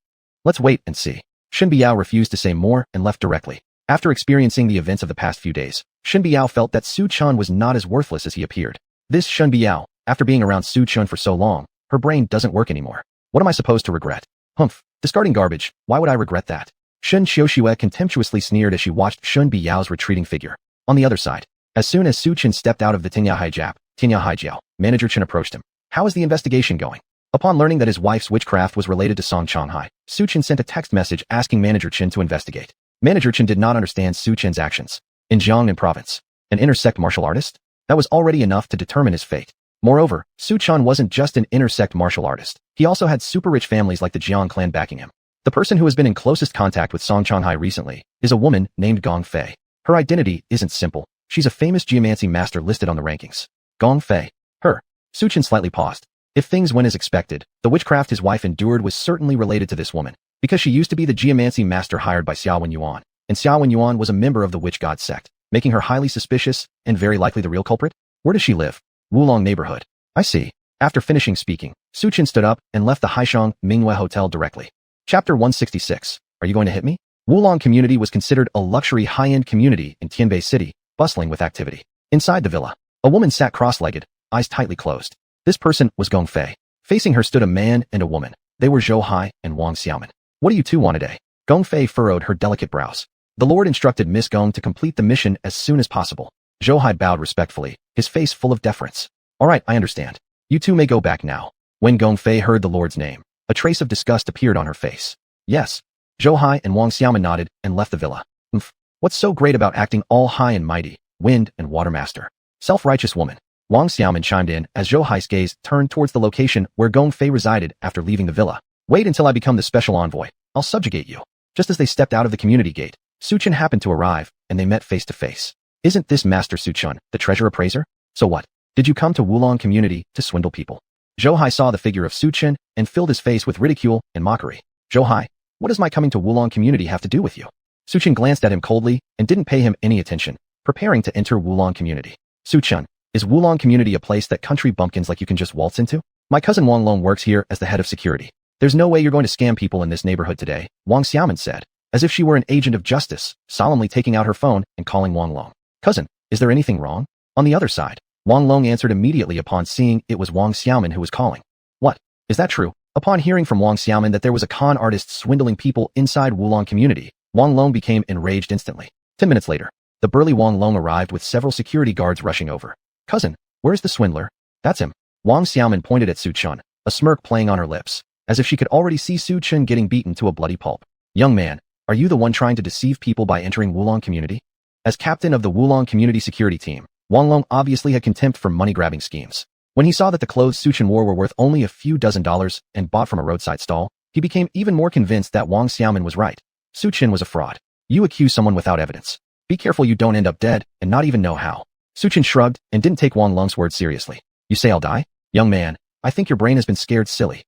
Let's wait and see. Shen Biao refused to say more and left directly. After experiencing the events of the past few days, Shen Biao felt that Su Chen was not as worthless as he appeared. This Shen Biao, after being around Su Chen for so long, her brain doesn't work anymore. What am I supposed to regret? Humph, discarding garbage, why would I regret that? Shen Xiuxue contemptuously sneered as she watched Shen Biao's retreating figure. On the other side, as soon as Su Chen stepped out of the Tinya Haijiao, Manager Chen approached him. How is the investigation going? Upon learning that his wife's witchcraft was related to Song Changhai, Su Chen sent a text message asking Manager Chen to investigate. Manager Chen did not understand Su Chen's actions. In Jiangnan province, an intersect martial artist? That was already enough to determine his fate. Moreover, Su Chen wasn't just an intersect martial artist. He also had super rich families like the Jiang clan backing him. The person who has been in closest contact with Song Changhai recently is a woman named Gong Fei. Her identity isn't simple. She's a famous geomancy master listed on the rankings. Gong Fei. Her. Su Chen slightly paused. If things went as expected, the witchcraft his wife endured was certainly related to this woman, because she used to be the geomancy master hired by xuanhuan, and xuanhuan was a member of the witch god sect, making her highly suspicious and very likely the real culprit. Where does she live? Wulong neighborhood. I see. After finishing speaking, Su Chen stood up and left the Haishang Mingyue Hotel directly. Chapter 166. Are you going to hit me? Wulong community was considered a luxury high-end community in Tianbei City, bustling with activity. Inside the villa, a woman sat cross-legged, eyes tightly closed. This person was Gong Fei. Facing her stood a man and a woman. They were Zhou Hai and Wang Xiaoman. What do you two want today? Gong Fei furrowed her delicate brows. The Lord instructed Miss Gong to complete the mission as soon as possible. Zhou Hai bowed respectfully, his face full of deference. All right, I understand. You two may go back now. When Gong Fei heard the Lord's name, a trace of disgust appeared on her face. Yes. Zhou Hai and Wang Xiaoman nodded and left the villa. What's so great about acting all high and mighty, wind and water master? Self-righteous woman. Wang Xiaoman chimed in as Zhou Hai's gaze turned towards the location where Gong Fei resided after leaving the villa. Wait until I become the special envoy. I'll subjugate you. Just as they stepped out of the community gate, Su Chen happened to arrive, and they met face to face. Isn't this Master Su Chen, the treasure appraiser? So what? Did you come to Wulong community to swindle people? Zhou Hai saw the figure of Su Chen and filled his face with ridicule and mockery. Zhou Hai, what does my coming to Wulong community have to do with you? Su Chen glanced at him coldly and didn't pay him any attention, preparing to enter Wulong community. Su Chen, is Wulong community a place that country bumpkins like you can just waltz into? My cousin Wang Long works here as the head of security. There's no way you're going to scam people in this neighborhood today, Wang Xiaoman said, as if she were an agent of justice, solemnly taking out her phone and calling Wang Long. Cousin, is there anything wrong? On the other side, Wang Long answered immediately upon seeing it was Wang Xiaoman who was calling. What? Is that true? Upon hearing from Wang Xiaoman that there was a con artist swindling people inside Wulong community, Wang Long became enraged instantly. 10 minutes later, the burly Wang Long arrived with several security guards rushing over. Cousin, where's the swindler? That's him. Wang Xiaoman pointed at Su Chen, a smirk playing on her lips, as if she could already see Su Chen getting beaten to a bloody pulp. Young man, are you the one trying to deceive people by entering Wulong community? As captain of the Wulong community security team, Wang Long obviously had contempt for money-grabbing schemes. When he saw that the clothes Su Chen wore were worth only a few $dozen and bought from a roadside stall, he became even more convinced that Wang Xiaoman was right. Su Chen was a fraud. You accuse someone without evidence. Be careful you don't end up dead and not even know how. Su Chen shrugged and didn't take Wang Long's words seriously. You say I'll die? Young man, I think your brain has been scared silly.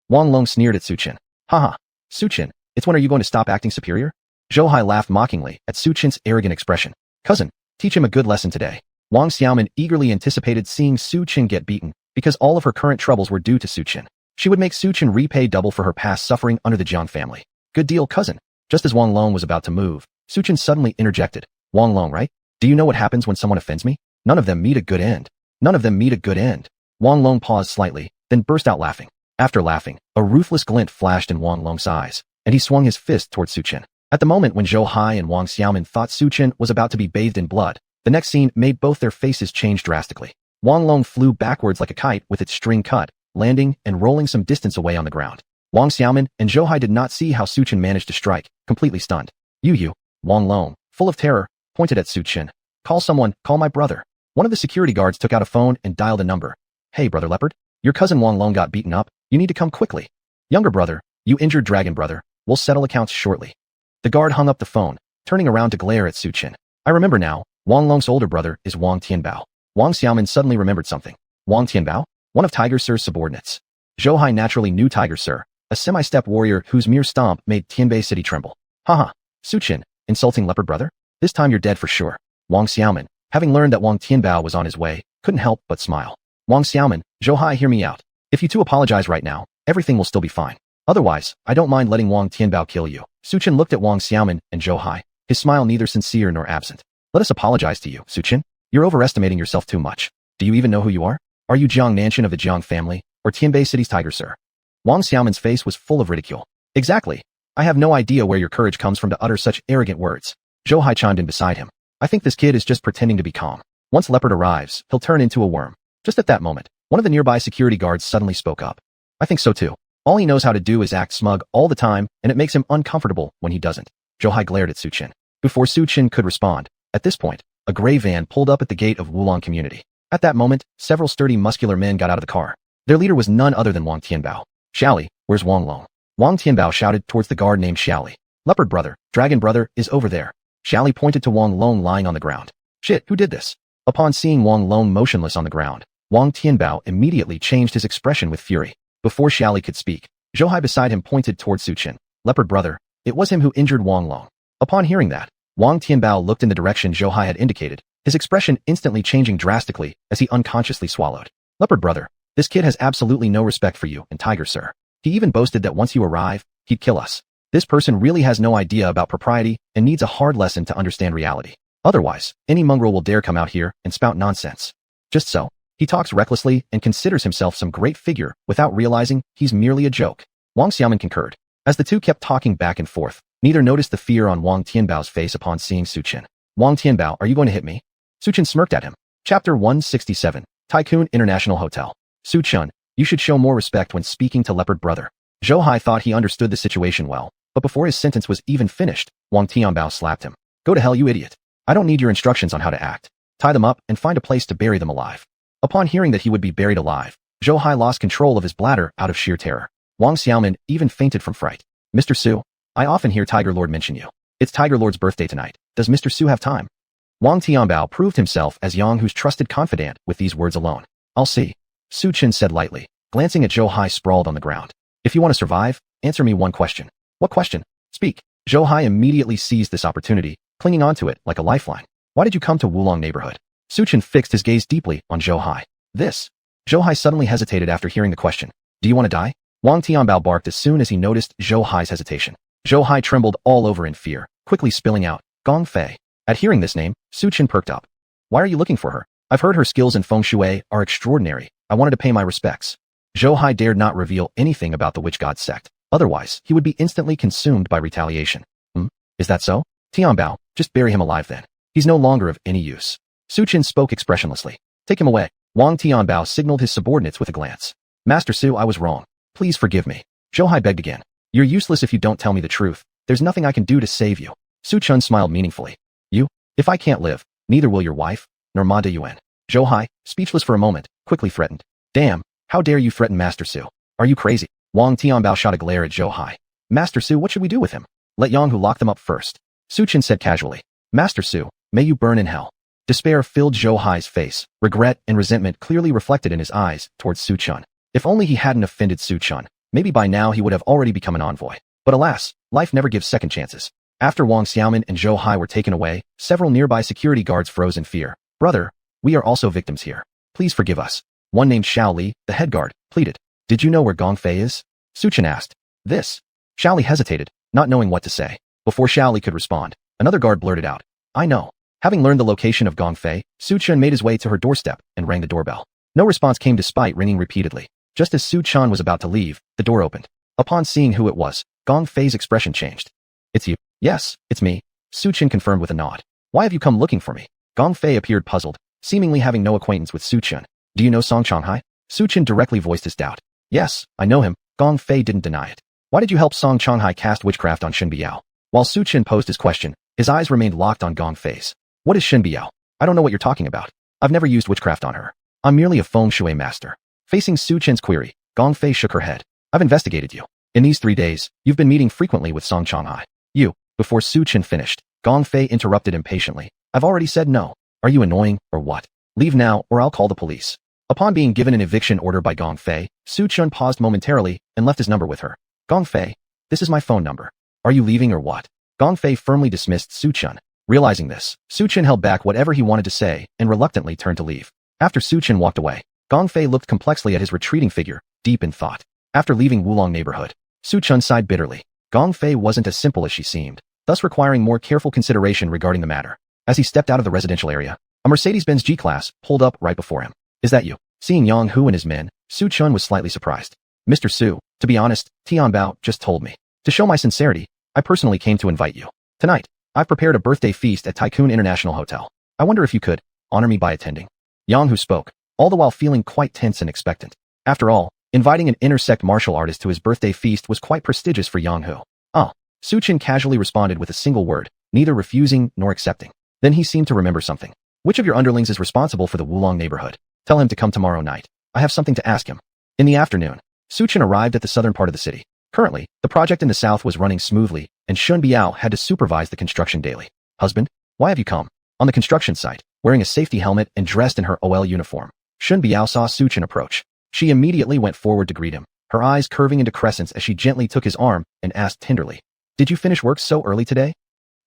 Wang Long sneered at Su Chen. Haha. Su Chen, it's when are you going to stop acting superior? Zhou Hai laughed mockingly at Su Chen's arrogant expression. Cousin, teach him a good lesson today. Wang Xiaoman eagerly anticipated seeing Su Chen get beaten, because all of her current troubles were due to Su Chen. She would make Su Chen repay double for her past suffering under the Jiang family. Good deal, cousin. Just as Wang Long was about to move, Su Chen suddenly interjected. Wang Long, right? Do you know what happens when someone offends me? None of them meet a good end. None of them meet a good end. Wang Long paused slightly, then burst out laughing. After laughing, a ruthless glint flashed in Wang Long's eyes, and he swung his fist towards Su Chen. At the moment when Zhou Hai and Wang Xiaomin thought Su Chen was about to be bathed in blood, the next scene made both their faces change drastically. Wang Long flew backwards like a kite with its string cut, landing and rolling some distance away on the ground. Wang Xiaomin and Zhou Hai did not see how Su Chen managed to strike, completely stunned. You, Wang Long, full of terror, pointed at Su Chen. Call someone, call my brother. One of the security guards took out a phone and dialed a number. Hey, brother leopard, your cousin Wang Long got beaten up, you need to come quickly. Younger brother, you injured dragon brother, we'll settle accounts shortly. The guard hung up the phone, turning around to glare at Su Chen. I remember now, Wang Long's older brother is Wang Tianbao. Wang Xiaomin suddenly remembered something. Wang Tianbao? One of Tiger Sir's subordinates. Zhou Hai naturally knew Tiger Sir, a semi-step warrior whose mere stomp made Tianbei City tremble. Haha, Su Chen, insulting leopard brother? This time you're dead for sure. Wang Xiaomin, having learned that Wang Tianbao was on his way, couldn't help but smile. Wang Xiaomin, Zhou Hai, hear me out. If you two apologize right now, everything will still be fine. Otherwise, I don't mind letting Wang Tianbao kill you. Su Chen looked at Wang Xiaomin and Zhou Hai, his smile neither sincere nor absent. Let us apologize to you, Su Chen. You're overestimating yourself too much. Do you even know who you are? Are you Jiang Nanshan of the Jiang family, or Tianbei City's Tiger Sir? Wang Xiaomin's face was full of ridicule. Exactly. I have no idea where your courage comes from to utter such arrogant words. Zhou Hai chimed in beside him. I think this kid is just pretending to be calm. Once Leopard arrives, he'll turn into a worm. Just at that moment, one of the nearby security guards suddenly spoke up. I think so too. All he knows how to do is act smug all the time, and it makes him uncomfortable when he doesn't. Zhou Hai glared at Su Chen. Before Su Chen could respond, at this point, a gray van pulled up at the gate of Wulong Community. At that moment, several sturdy muscular men got out of the car. Their leader was none other than Wang Tianbao. Xiaoli, where's Wang Long? Wang Tianbao shouted towards the guard named Xiaoli. Leopard brother, dragon brother, is over there. Xiaoli pointed to Wang Long lying on the ground. Shit, who did this? Upon seeing Wang Long motionless on the ground, Wang Tianbao immediately changed his expression with fury. Before Xiaoli could speak, Zhou Hai beside him pointed towards Su Chen. Leopard brother, it was him who injured Wang Long. Upon hearing that, Wang Tianbao looked in the direction Zhou Hai had indicated, his expression instantly changing drastically as he unconsciously swallowed. Leopard brother, this kid has absolutely no respect for you and Tiger Sir. He even boasted that once you arrive, he'd kill us. This person really has no idea about propriety and needs a hard lesson to understand reality. Otherwise, any mongrel will dare come out here and spout nonsense. Just so, he talks recklessly and considers himself some great figure without realizing he's merely a joke. Wang Xiaomin concurred. As the two kept talking back and forth, neither noticed the fear on Wang Tianbao's face upon seeing Su Chen. Wang Tianbao, are you going to hit me? Su Chen smirked at him. Chapter 167, Tycoon International Hotel. Su Chen, you should show more respect when speaking to Leopard brother. Zhou Hai thought he understood the situation well, but before his sentence was even finished, Wang Tianbao slapped him. Go to hell, you idiot. I don't need your instructions on how to act. Tie them up and find a place to bury them alive. Upon hearing that he would be buried alive, Zhou Hai lost control of his bladder out of sheer terror. Wang Xiaomin even fainted from fright. Mr. Su, I often hear Tiger Lord mention you. It's Tiger Lord's birthday tonight. Does Mr. Su have time? Wang Tianbao proved himself as Yang Hu's trusted confidant with these words alone. I'll see. Su Chen said lightly, glancing at Zhou Hai sprawled on the ground. If you want to survive, answer me one question. What question? Speak. Zhou Hai immediately seized this opportunity, clinging onto it like a lifeline. Why did you come to Wulong neighborhood? Su Chen fixed his gaze deeply on Zhou Hai. This. Zhou Hai suddenly hesitated after hearing the question. Do you want to die? Wang Tianbao barked as soon as he noticed Zhou Hai's hesitation. Zhou Hai trembled all over in fear, quickly spilling out, Gong Fei. At hearing this name, Su Chen perked up. Why are you looking for her? I've heard her skills in feng shui are extraordinary. I wanted to pay my respects. Zhou Hai dared not reveal anything about the witch god sect. Otherwise, he would be instantly consumed by retaliation. Is that so? Tianbao, just bury him alive then. He's no longer of any use. Su Chen spoke expressionlessly. Take him away. Wang Tianbao signaled his subordinates with a glance. Master Su, I was wrong. Please forgive me. Zhou Hai begged again. You're useless if you don't tell me the truth. There's nothing I can do to save you. Su Chen smiled meaningfully. You? If I can't live, neither will your wife, nor Ma Deyuan. Zhou Hai, speechless for a moment, quickly threatened. Damn, how dare you threaten Master Su? Are you crazy? Wang Tianbao shot a glare at Zhou Hai. Master Su, what should we do with him? Let Yang Hu lock them up first. Su Chen said casually. Master Su, may you burn in hell. Despair filled Zhou Hai's face, regret and resentment clearly reflected in his eyes towards Su Chen. If only he hadn't offended Su Chen, maybe by now he would have already become an envoy. But alas, life never gives second chances. After Wang Xiaomin and Zhou Hai were taken away, several nearby security guards froze in fear. Brother, we are also victims here. Please forgive us. One named Xiao Li, the head guard, pleaded. Did you know where Gong Fei is? Su Chen asked. This. Xiao Li hesitated, not knowing what to say. Before Xiao Li could respond, another guard blurted out. I know. Having learned the location of Gong Fei, Su Chen made his way to her doorstep and rang the doorbell. No response came despite ringing repeatedly. Just as Su Chen was about to leave, the door opened. Upon seeing who it was, Gong Fei's expression changed. It's you. Yes, it's me. Su Chen confirmed with a nod. Why have you come looking for me? Gong Fei appeared puzzled, seemingly having no acquaintance with Su Chen. Do you know Song Changhai? Su Chen directly voiced his doubt. Yes, I know him. Gong Fei didn't deny it. Why did you help Song Changhai cast witchcraft on Shen Biao? While Su Chen posed his question, his eyes remained locked on Gong Fei's. What is Shen Biao? I don't know what you're talking about. I've never used witchcraft on her. I'm merely a feng shui master. Facing Su Chen's query, Gong Fei shook her head. I've investigated you. In these 3 days, you've been meeting frequently with Song Changhai. You. Before Su Chen finished, Gong Fei interrupted impatiently. I've already said no. Are you annoying, or what? Leave now, or I'll call the police. Upon being given an eviction order by Gong Fei, Su Chen paused momentarily and left his number with her. Gong Fei, this is my phone number. Are you leaving or what? Gong Fei firmly dismissed Su Chen. Realizing this, Su Chen held back whatever he wanted to say and reluctantly turned to leave. After Su Chen walked away, Gong Fei looked complexly at his retreating figure, deep in thought. After leaving Wulong neighborhood, Su Chen sighed bitterly. Gong Fei wasn't as simple as she seemed, thus requiring more careful consideration regarding the matter. As he stepped out of the residential area, a Mercedes-Benz G-Class pulled up right before him. Is that you? Seeing Yang Hu and his men, Su Chen was slightly surprised. Mr. Su, to be honest, Tian Bao just told me. To show my sincerity, I personally came to invite you. Tonight, I've prepared a birthday feast at Tycoon International Hotel. I wonder if you could honor me by attending. Yang Hu spoke, all the while feeling quite tense and expectant. After all, inviting an intersect martial artist to his birthday feast was quite prestigious for Yang Hu. Su Chen casually responded with a single word, neither refusing nor accepting. Then he seemed to remember something. Which of your underlings is responsible for the Wulong neighborhood? Tell him to come tomorrow night. I have something to ask him. In the afternoon, Su Chen arrived at the southern part of the city. Currently, the project in the south was running smoothly, and Shen Biao had to supervise the construction daily. Husband, why have you come? On the construction site, wearing a safety helmet and dressed in her OL uniform, Shen Biao saw Su Chen approach. She immediately went forward to greet him, her eyes curving into crescents as she gently took his arm and asked tenderly, Did you finish work so early today?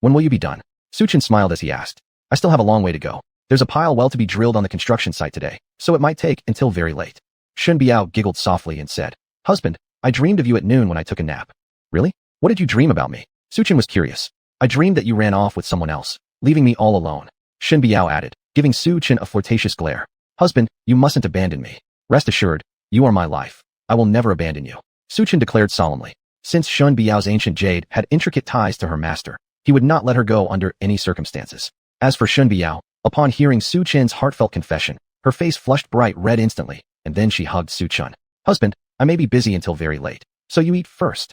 When will you be done? Su Chen smiled as he asked. I still have a long way to go. There's a pile well to be drilled on the construction site today, so it might take until very late. Shen Biao giggled softly and said, Husband, I dreamed of you at noon when I took a nap. Really? What did you dream about me? Su Chen was curious. I dreamed that you ran off with someone else, leaving me all alone. Shen Biao added, giving Su Chen a flirtatious glare. Husband, you mustn't abandon me. Rest assured, you are my life. I will never abandon you. Su Chen declared solemnly. Since Shen Biao's ancient jade had intricate ties to her master, he would not let her go under any circumstances. As for Shen Biao, upon hearing Su Chen's heartfelt confession, her face flushed bright red instantly, and then she hugged Su Chen. Husband, I may be busy until very late, so you eat first.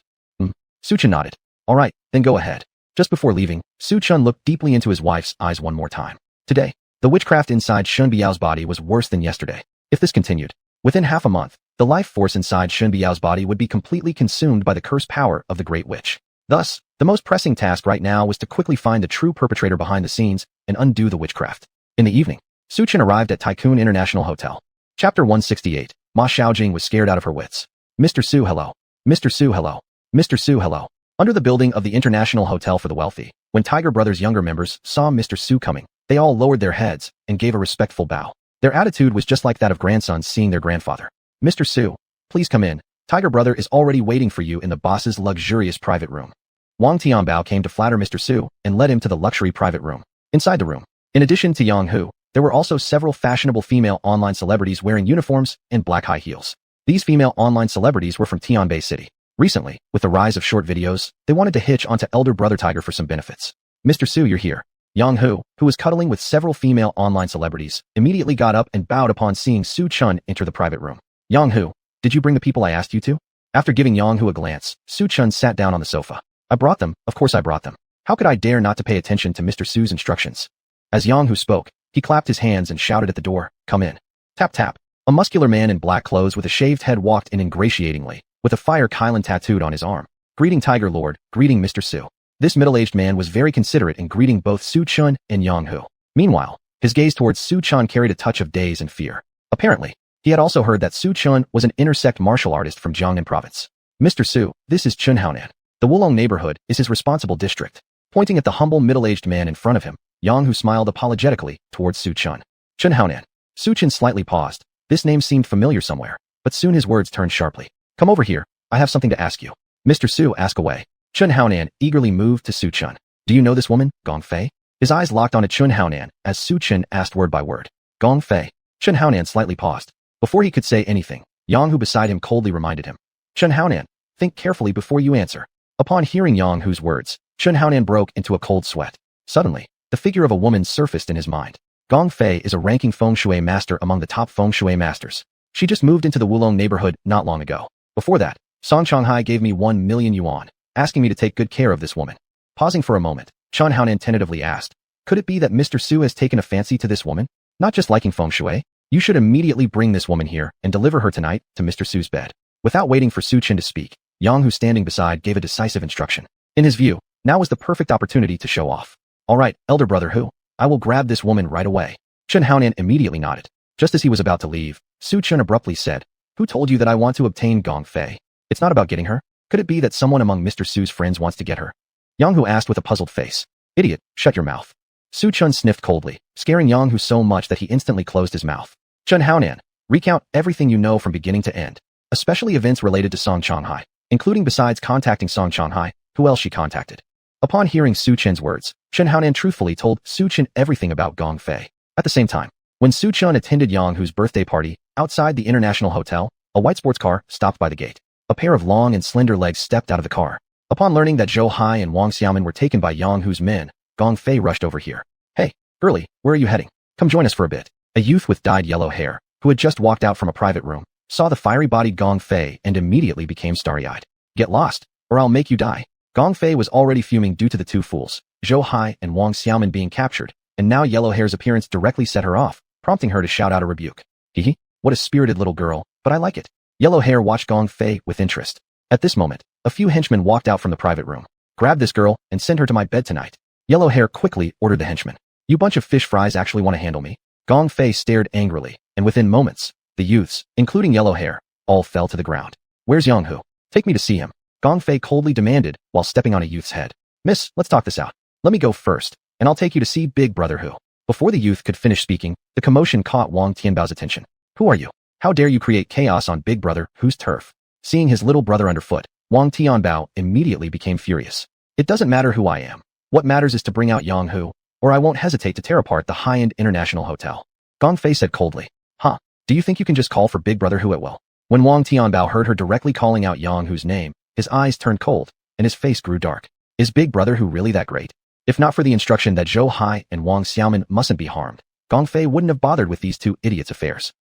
Su Chen nodded. All right, then go ahead. Just before leaving, Su Chen looked deeply into his wife's eyes one more time. Today, the witchcraft inside Shen Biao's body was worse than yesterday. If this continued, within half a month, the life force inside Shen Biao's body would be completely consumed by the cursed power of the Great Witch. Thus, the most pressing task right now was to quickly find the true perpetrator behind the scenes and undo the witchcraft. In the evening, Su Chen arrived at Tycoon International Hotel. Chapter 168. Ma Xiaojing was scared out of her wits. Mr. Su, hello. Mr. Su, hello. Mr. Su, hello. Under the building of the International Hotel for the Wealthy, when Tiger Brothers' younger members saw Mr. Su coming, they all lowered their heads and gave a respectful bow. Their attitude was just like that of grandsons seeing their grandfather. Mr. Su, please come in. Tiger Brother is already waiting for you in the boss's luxurious private room. Wang Tianbao came to flatter Mr. Su and led him to the luxury private room. Inside the room, in addition to Yang Hu, there were also several fashionable female online celebrities wearing uniforms and black high heels. These female online celebrities were from Tianbei City. Recently, with the rise of short videos, they wanted to hitch onto elder brother Tiger for some benefits. Mr. Su, you're here. Yang Hu, who was cuddling with several female online celebrities, immediately got up and bowed upon seeing Su Chen enter the private room. Yang Hu, did you bring the people I asked you to? After giving Yang Hu a glance, Su Chen sat down on the sofa. I brought them, of course I brought them. How could I dare not to pay attention to Mr. Su's instructions? As Yang Hu spoke, he clapped his hands and shouted at the door, come in. Tap tap. A muscular man in black clothes with a shaved head walked in ingratiatingly, with a fire Kylan tattooed on his arm. Greeting Tiger Lord, greeting Mr. Su. This middle-aged man was very considerate in greeting both Su Chen and Yang Hu. Meanwhile, his gaze towards Su Chen carried a touch of daze and fear. Apparently, he had also heard that Su Chen was an intersect martial artist from Jiangnan province. Mr. Su, this is xuanhuan. The Wulong neighborhood is his responsible district. Pointing at the humble middle-aged man in front of him, Yang Hu smiled apologetically towards Su Chen. Xuanhuan. Su Chen slightly paused, This name seemed familiar somewhere, but soon his words turned sharply. Come over here, I have something to ask you. Mr. Su, ask away. Xuanhuan eagerly moved to Su Chun. Do you know this woman, Gong Fei? His eyes locked on Xuanhuan as Su Chun asked word by word. Gong Fei. Xuanhuan slightly paused. Before he could say anything, Yang Hu beside him coldly reminded him. Xuanhuan, think carefully before you answer. Upon hearing Yang Hu's words, Xuanhuan broke into a cold sweat. Suddenly, the figure of a woman surfaced in his mind. Gong Fei is a ranking feng shui master among the top feng shui masters. She just moved into the Wulong neighborhood not long ago. Before that, Song Changhai gave me 1 million yuan, asking me to take good care of this woman. Pausing for a moment, Xuanhuan tentatively asked, could it be that Mr. Su has taken a fancy to this woman? Not just liking feng shui? You should immediately bring this woman here and deliver her tonight to Mr. Su's bed. Without waiting for Su Chen to speak, Yang Hu standing beside gave a decisive instruction. In his view, now was the perfect opportunity to show off. All right, elder brother Hu, I will grab this woman right away. Xuanhuan immediately nodded. Just as he was about to leave, Su Chen abruptly said, who told you that I want to obtain Gong Fei? It's not about getting her. Could it be that someone among Mr. Su's friends wants to get her? Yang Hu asked with a puzzled face. Idiot, shut your mouth. Su Chen sniffed coldly, scaring Yang Hu so much that he instantly closed his mouth. Xuanhuan, recount everything you know from beginning to end, especially events related to Song Changhai, including besides contacting Song Changhai, who else she contacted. Upon hearing Su Chen's words, Xuanhuan truthfully told Su Chen everything about Gong Fei. At the same time, when Su Chen attended Yang Hu's birthday party, outside the International Hotel, a white sports car stopped by the gate. A pair of long and slender legs stepped out of the car. Upon learning that Zhou Hai and Wang Xiaoman were taken by Yang Hu's men, Gong Fei rushed over here. Hey, girlie, where are you heading? Come join us for a bit. A youth with dyed yellow hair, who had just walked out from a private room, saw the fiery-bodied Gong Fei and immediately became starry-eyed. Get lost, or I'll make you die. Gong Fei was already fuming due to the two fools, Zhou Hai and Wang Xiaoman being captured, and now Yellow Hair's appearance directly set her off, prompting her to shout out a rebuke. Hee, what a spirited little girl, but I like it. Yellow Hair watched Gong Fei with interest. At this moment, a few henchmen walked out from the private room. Grab this girl and send her to my bed tonight. Yellow Hair quickly ordered the henchmen. You bunch of fish fries actually want to handle me? Gong Fei stared angrily, and within moments, the youths, including Yellow Hair, all fell to the ground. Where's Yang Hu? Take me to see him. Gong Fei coldly demanded while stepping on a youth's head. Miss, let's talk this out. Let me go first, and I'll take you to see Big Brother Hu. Before the youth could finish speaking, the commotion caught Wang Tianbao's attention. Who are you? How dare you create chaos on Big Brother Hu's turf? Seeing his little brother underfoot, Wang Tianbao immediately became furious. It doesn't matter who I am. What matters is to bring out Yang Hu, or I won't hesitate to tear apart the high-end international hotel. Gong Fei said coldly. Huh, do you think you can just call for Big Brother Hu at will? When Wang Tianbao heard her directly calling out Yang Hu's name, his eyes turned cold, and his face grew dark. Is Big Brother Hu really that great? If not for the instruction that Zhou Hai and Wang Xiaoman mustn't be harmed, Gong Fei wouldn't have bothered with these two idiots' affairs.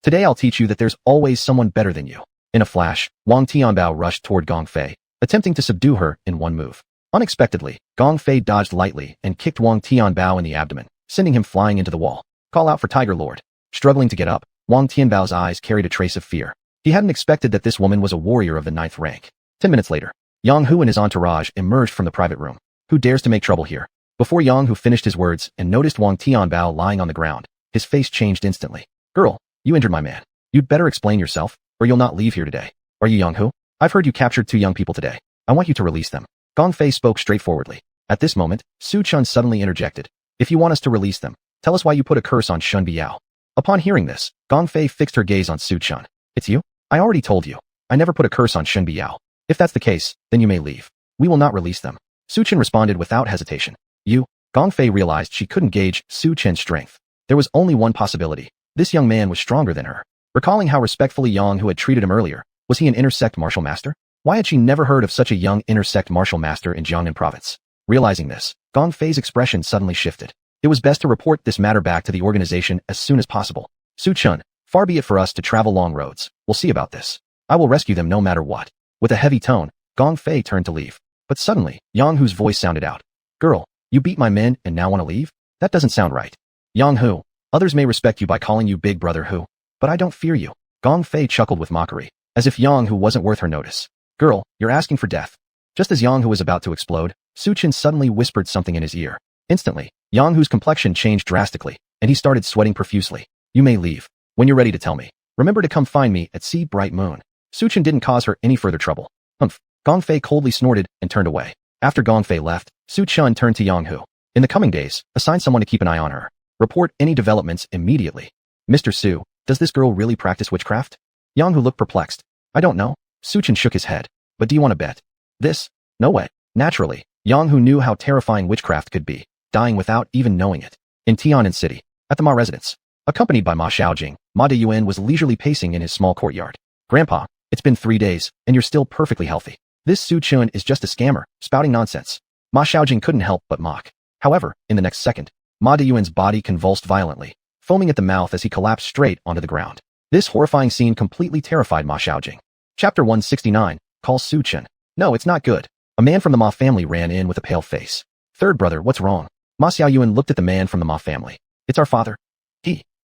Today I'll teach you that there's always someone better than you. In a flash, Wang Tianbao rushed toward Gong Fei, attempting to subdue her in one move. Unexpectedly, Gong Fei dodged lightly and kicked Wang Tianbao in the abdomen, sending him flying into the wall. Call out for Tiger Lord. Struggling to get up, Wang Tianbao's eyes carried a trace of fear. He hadn't expected that this woman was a warrior of the 9th rank. 10 minutes later, Yang Hu and his entourage emerged from the private room. Who dares to make trouble here? Before Yang Hu finished his words and noticed Wang Tianbao lying on the ground, his face changed instantly. Girl, you injured my man. You'd better explain yourself, or you'll not leave here today. Are you Yang Hu? I've heard you captured 2 young people today. I want you to release them. Gong Fei spoke straightforwardly. At this moment, Su Chun suddenly interjected. If you want us to release them, tell us why you put a curse on Shun Biao. Upon hearing this, Gong Fei fixed her gaze on Su Chun. It's you? I already told you. I never put a curse on Shun Biao. If that's the case, then you may leave. We will not release them. Su Chun responded without hesitation. You? Gong Fei realized she couldn't gauge Su Chen's strength. There was only one possibility. This young man was stronger than her. Recalling how respectfully Yang Hu had treated him earlier, was he an intersect martial master? Why had she never heard of such a young intersect martial master in Jiangnan province? Realizing this, Gong Fei's expression suddenly shifted. It was best to report this matter back to the organization as soon as possible. Su Chun, far be it for us to travel long roads. We'll see about this. I will rescue them no matter what. With a heavy tone, Gong Fei turned to leave. But suddenly, Yang Hu's voice sounded out. Girl, you beat my men and now want to leave? That doesn't sound right. Yang Hu, others may respect you by calling you Big Brother Hu, but I don't fear you. Gong Fei chuckled with mockery, as if Yang Hu wasn't worth her notice. Girl, you're asking for death. Just as Yang Hu was about to explode, Su Chen suddenly whispered something in his ear. Instantly, Yang Hu's complexion changed drastically, and he started sweating profusely. You may leave. When you're ready to tell me. Remember to come find me at Sea Bright Moon. Su Chen didn't cause her any further trouble. Humph. Gong Fei coldly snorted and turned away. After Gong Fei left, Su Chen turned to Yang Hu. In the coming days, assign someone to keep an eye on her. Report any developments immediately. Mr. Su, Does this girl really practice witchcraft? Yang Hu looked perplexed. I don't know. Su Chen shook his head. But do you want to bet? This? No way. Naturally, Yang Hu knew how terrifying witchcraft could be, dying without even knowing it. In Tianan City, at the Ma residence, accompanied by Ma Xiaojing, Ma Deyuan was leisurely pacing in his small courtyard. Grandpa, it's been 3 days, and you're still perfectly healthy. This Su Chen is just a scammer, spouting nonsense. Ma Xiaojing couldn't help but mock. However, in the next second, Ma Deyuan's body convulsed violently, foaming at the mouth as he collapsed straight onto the ground. This horrifying scene completely terrified Ma Xiaojing. Chapter 169, calls Su Chen. No, it's not good. A man from the Ma family ran in with a pale face. Third brother, what's wrong? Ma Xiaoyuan looked at the man from the Ma family. It's our father.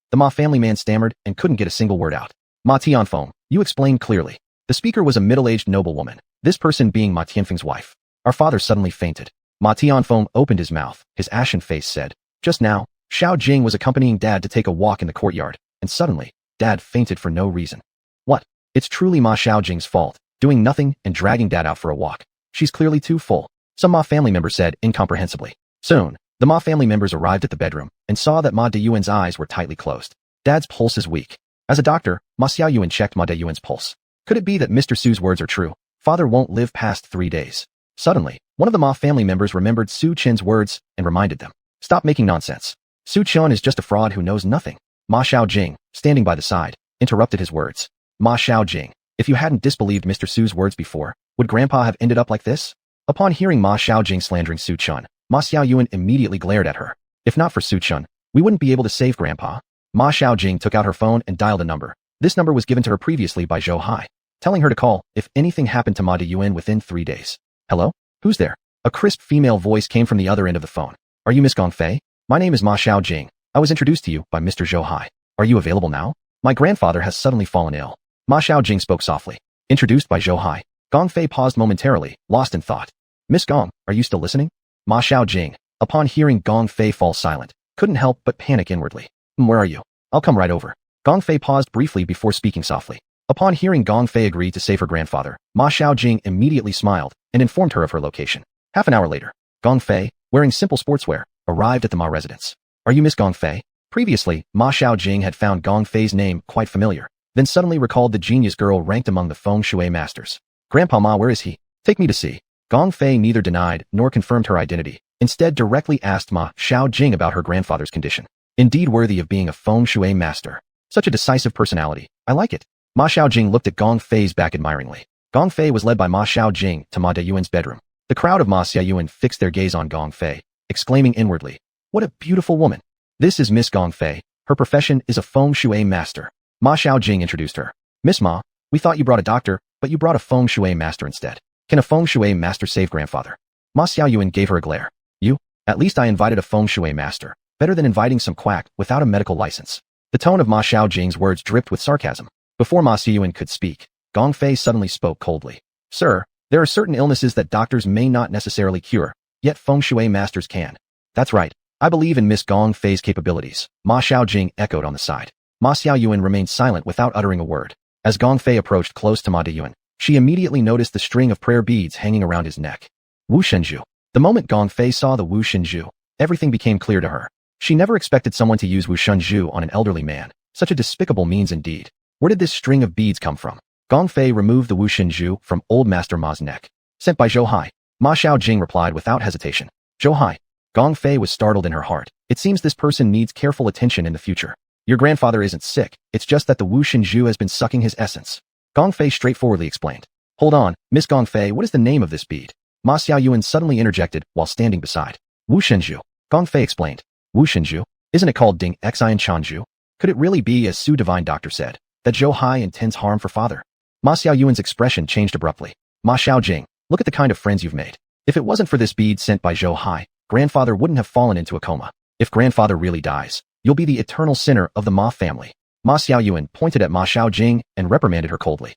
The Ma family man stammered and couldn't get a single word out. Ma Tianfeng, you explained clearly. The speaker was a middle-aged noblewoman, this person being Ma Tianfeng's wife. Our father suddenly fainted. Ma Tianfeng opened his mouth, his ashen face said, just now, Xiao Jing was accompanying Dad to take a walk in the courtyard, and suddenly, Dad fainted for no reason. What? It's truly Ma Xiaojing's fault, doing nothing and dragging Dad out for a walk. She's clearly too full, some Ma family member said incomprehensibly. Soon, the Ma family members arrived at the bedroom and saw that Ma Deyuan's eyes were tightly closed. Dad's pulse is weak. As a doctor, Ma Xiaoyuan checked Ma Deyuan's pulse. Could it be that Mr. Su's words are true? Father won't live past 3 days. Suddenly, one of the Ma family members remembered Su Chen's words and reminded them. Stop making nonsense. Su Chen is just a fraud who knows nothing. Ma Xiaojing, standing by the side, interrupted his words. Ma Xiaojing, if you hadn't disbelieved Mr. Su's words before, would Grandpa have ended up like this? Upon hearing Ma Xiaojing slandering Su Chen, Ma Xiaoyuan immediately glared at her. If not for Su Chen, we wouldn't be able to save Grandpa. Ma Xiaojing took out her phone and dialed a number. This number was given to her previously by Zhou Hai, telling her to call if anything happened to Ma Deyuan within 3 days. Hello? Who's there? A crisp female voice came from the other end of the phone. Are you Miss Gongfei? My name is Ma Xiaojing. I was introduced to you by Mr. Zhou Hai. Are you available now? My grandfather has suddenly fallen ill. Ma Xiaojing spoke softly. Introduced by Zhou Hai. Gongfei paused momentarily, lost in thought. Miss Gong, are you still listening? Ma Xiaojing, upon hearing Gongfei fall silent, couldn't help but panic inwardly. Where are you? I'll come right over. Gongfei paused briefly before speaking softly. Upon hearing Gongfei agree to save her grandfather, Ma Xiaojing immediately smiled and informed her of her location. Half an hour later, Gongfei, wearing simple sportswear, arrived at the Ma residence. Are you Miss Gongfei? Previously, Ma Xiaojing had found Gongfei's name quite familiar, then suddenly recalled the genius girl ranked among the feng shui masters. Grandpa Ma, where is he? Take me to see. Gongfei neither denied nor confirmed her identity, instead directly asked Ma Xiaojing about her grandfather's condition. Indeed worthy of being a feng shui master. Such a decisive personality. I like it. Ma Xiaojing looked at Gongfei's back admiringly. Gongfei was led by Ma Xiaojing to Ma Deyuan's bedroom. The crowd of Ma Xiaoyuan fixed their gaze on Gongfei, exclaiming inwardly, what a beautiful woman. This is Miss Gongfei. Her profession is a feng shui master. Ma Xiaojing introduced her. Miss Ma, we thought you brought a doctor, but you brought a feng shui master instead. Can a feng shui master save grandfather? Ma Xiaoyuan gave her a glare. You? At least I invited a feng shui master. Better than inviting some quack without a medical license. The tone of Ma Xiaojing's words dripped with sarcasm. Before Ma Xiaoyuan could speak, Gongfei suddenly spoke coldly. Sir, there are certain illnesses that doctors may not necessarily cure, yet feng shui masters can. That's right. I believe in Miss Gongfei's capabilities. Ma Xiaojing echoed on the side. Ma Xiaoyuan remained silent without uttering a word. As Gongfei approached close to Ma Deyuan, she immediately noticed the string of prayer beads hanging around his neck. Wu Shenju. The moment Gongfei saw the Wu Shenju, everything became clear to her. She never expected someone to use Wu Shenju on an elderly man. Such a despicable means indeed. Where did this string of beads come from? Gongfei removed the Wu Shenju from old Master Ma's neck. Sent by Zhou Hai. Ma Xiaojing replied without hesitation. Zhou Hai. Gongfei was startled in her heart. It seems this person needs careful attention in the future. Your grandfather isn't sick, it's just that the Wu Shenju has been sucking his essence. Gongfei straightforwardly explained. Hold on, Miss Gongfei, what is the name of this bead? Ma Xiaoyuan suddenly interjected while standing beside. Wu Shenju. Gongfei explained. Wu Shenju? Isn't it called Ding Xian Chanju? Could it really be, as Su Divine Doctor said, that Zhou Hai intends harm for father? Ma Xiaoyuan's expression changed abruptly. Ma Xiaojing, look at the kind of friends you've made. If it wasn't for this bead sent by Zhou Hai, grandfather wouldn't have fallen into a coma. If grandfather really dies, you'll be the eternal sinner of the Ma family. Ma Xiaoyuan pointed at Ma Xiaojing and reprimanded her coldly.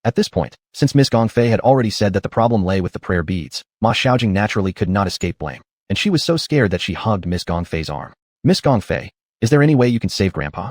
At this point, since Miss Gongfei had already said that the problem lay with the prayer beads, Ma Xiaojing naturally could not escape blame, and she was so scared that she hugged Miss Gongfei's arm. Miss Gongfei, is there any way you can save Grandpa?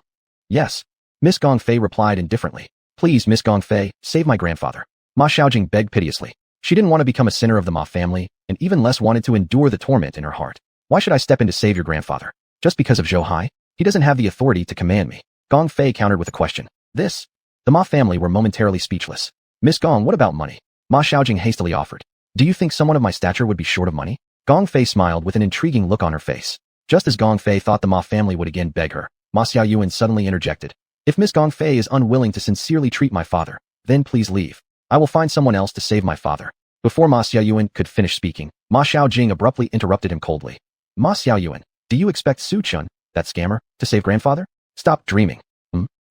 Yes. Miss Gongfei replied indifferently. Please, Miss Gongfei, save my grandfather. Ma Xiaojing begged piteously. She didn't want to become a sinner of the Ma family, and even less wanted to endure the torment in her heart. Why should I step in to save your grandfather? Just because of Zhou Hai? He doesn't have the authority to command me. Gong Fei countered with a question. This? The Ma family were momentarily speechless. Miss Gong, what about money? Ma Xiaojing hastily offered. Do you think someone of my stature would be short of money? Gong Fei smiled with an intriguing look on her face. Just as Gong Fei thought the Ma family would again beg her, Ma Xiaoyuan suddenly interjected. If Miss Gong Fei is unwilling to sincerely treat my father, then please leave. I will find someone else to save my father. Before Ma Xiaoyuan could finish speaking, Ma Xiaojing abruptly interrupted him coldly. Ma Xiaoyuan, do you expect Su Chun, that scammer, to save grandfather? Stop dreaming.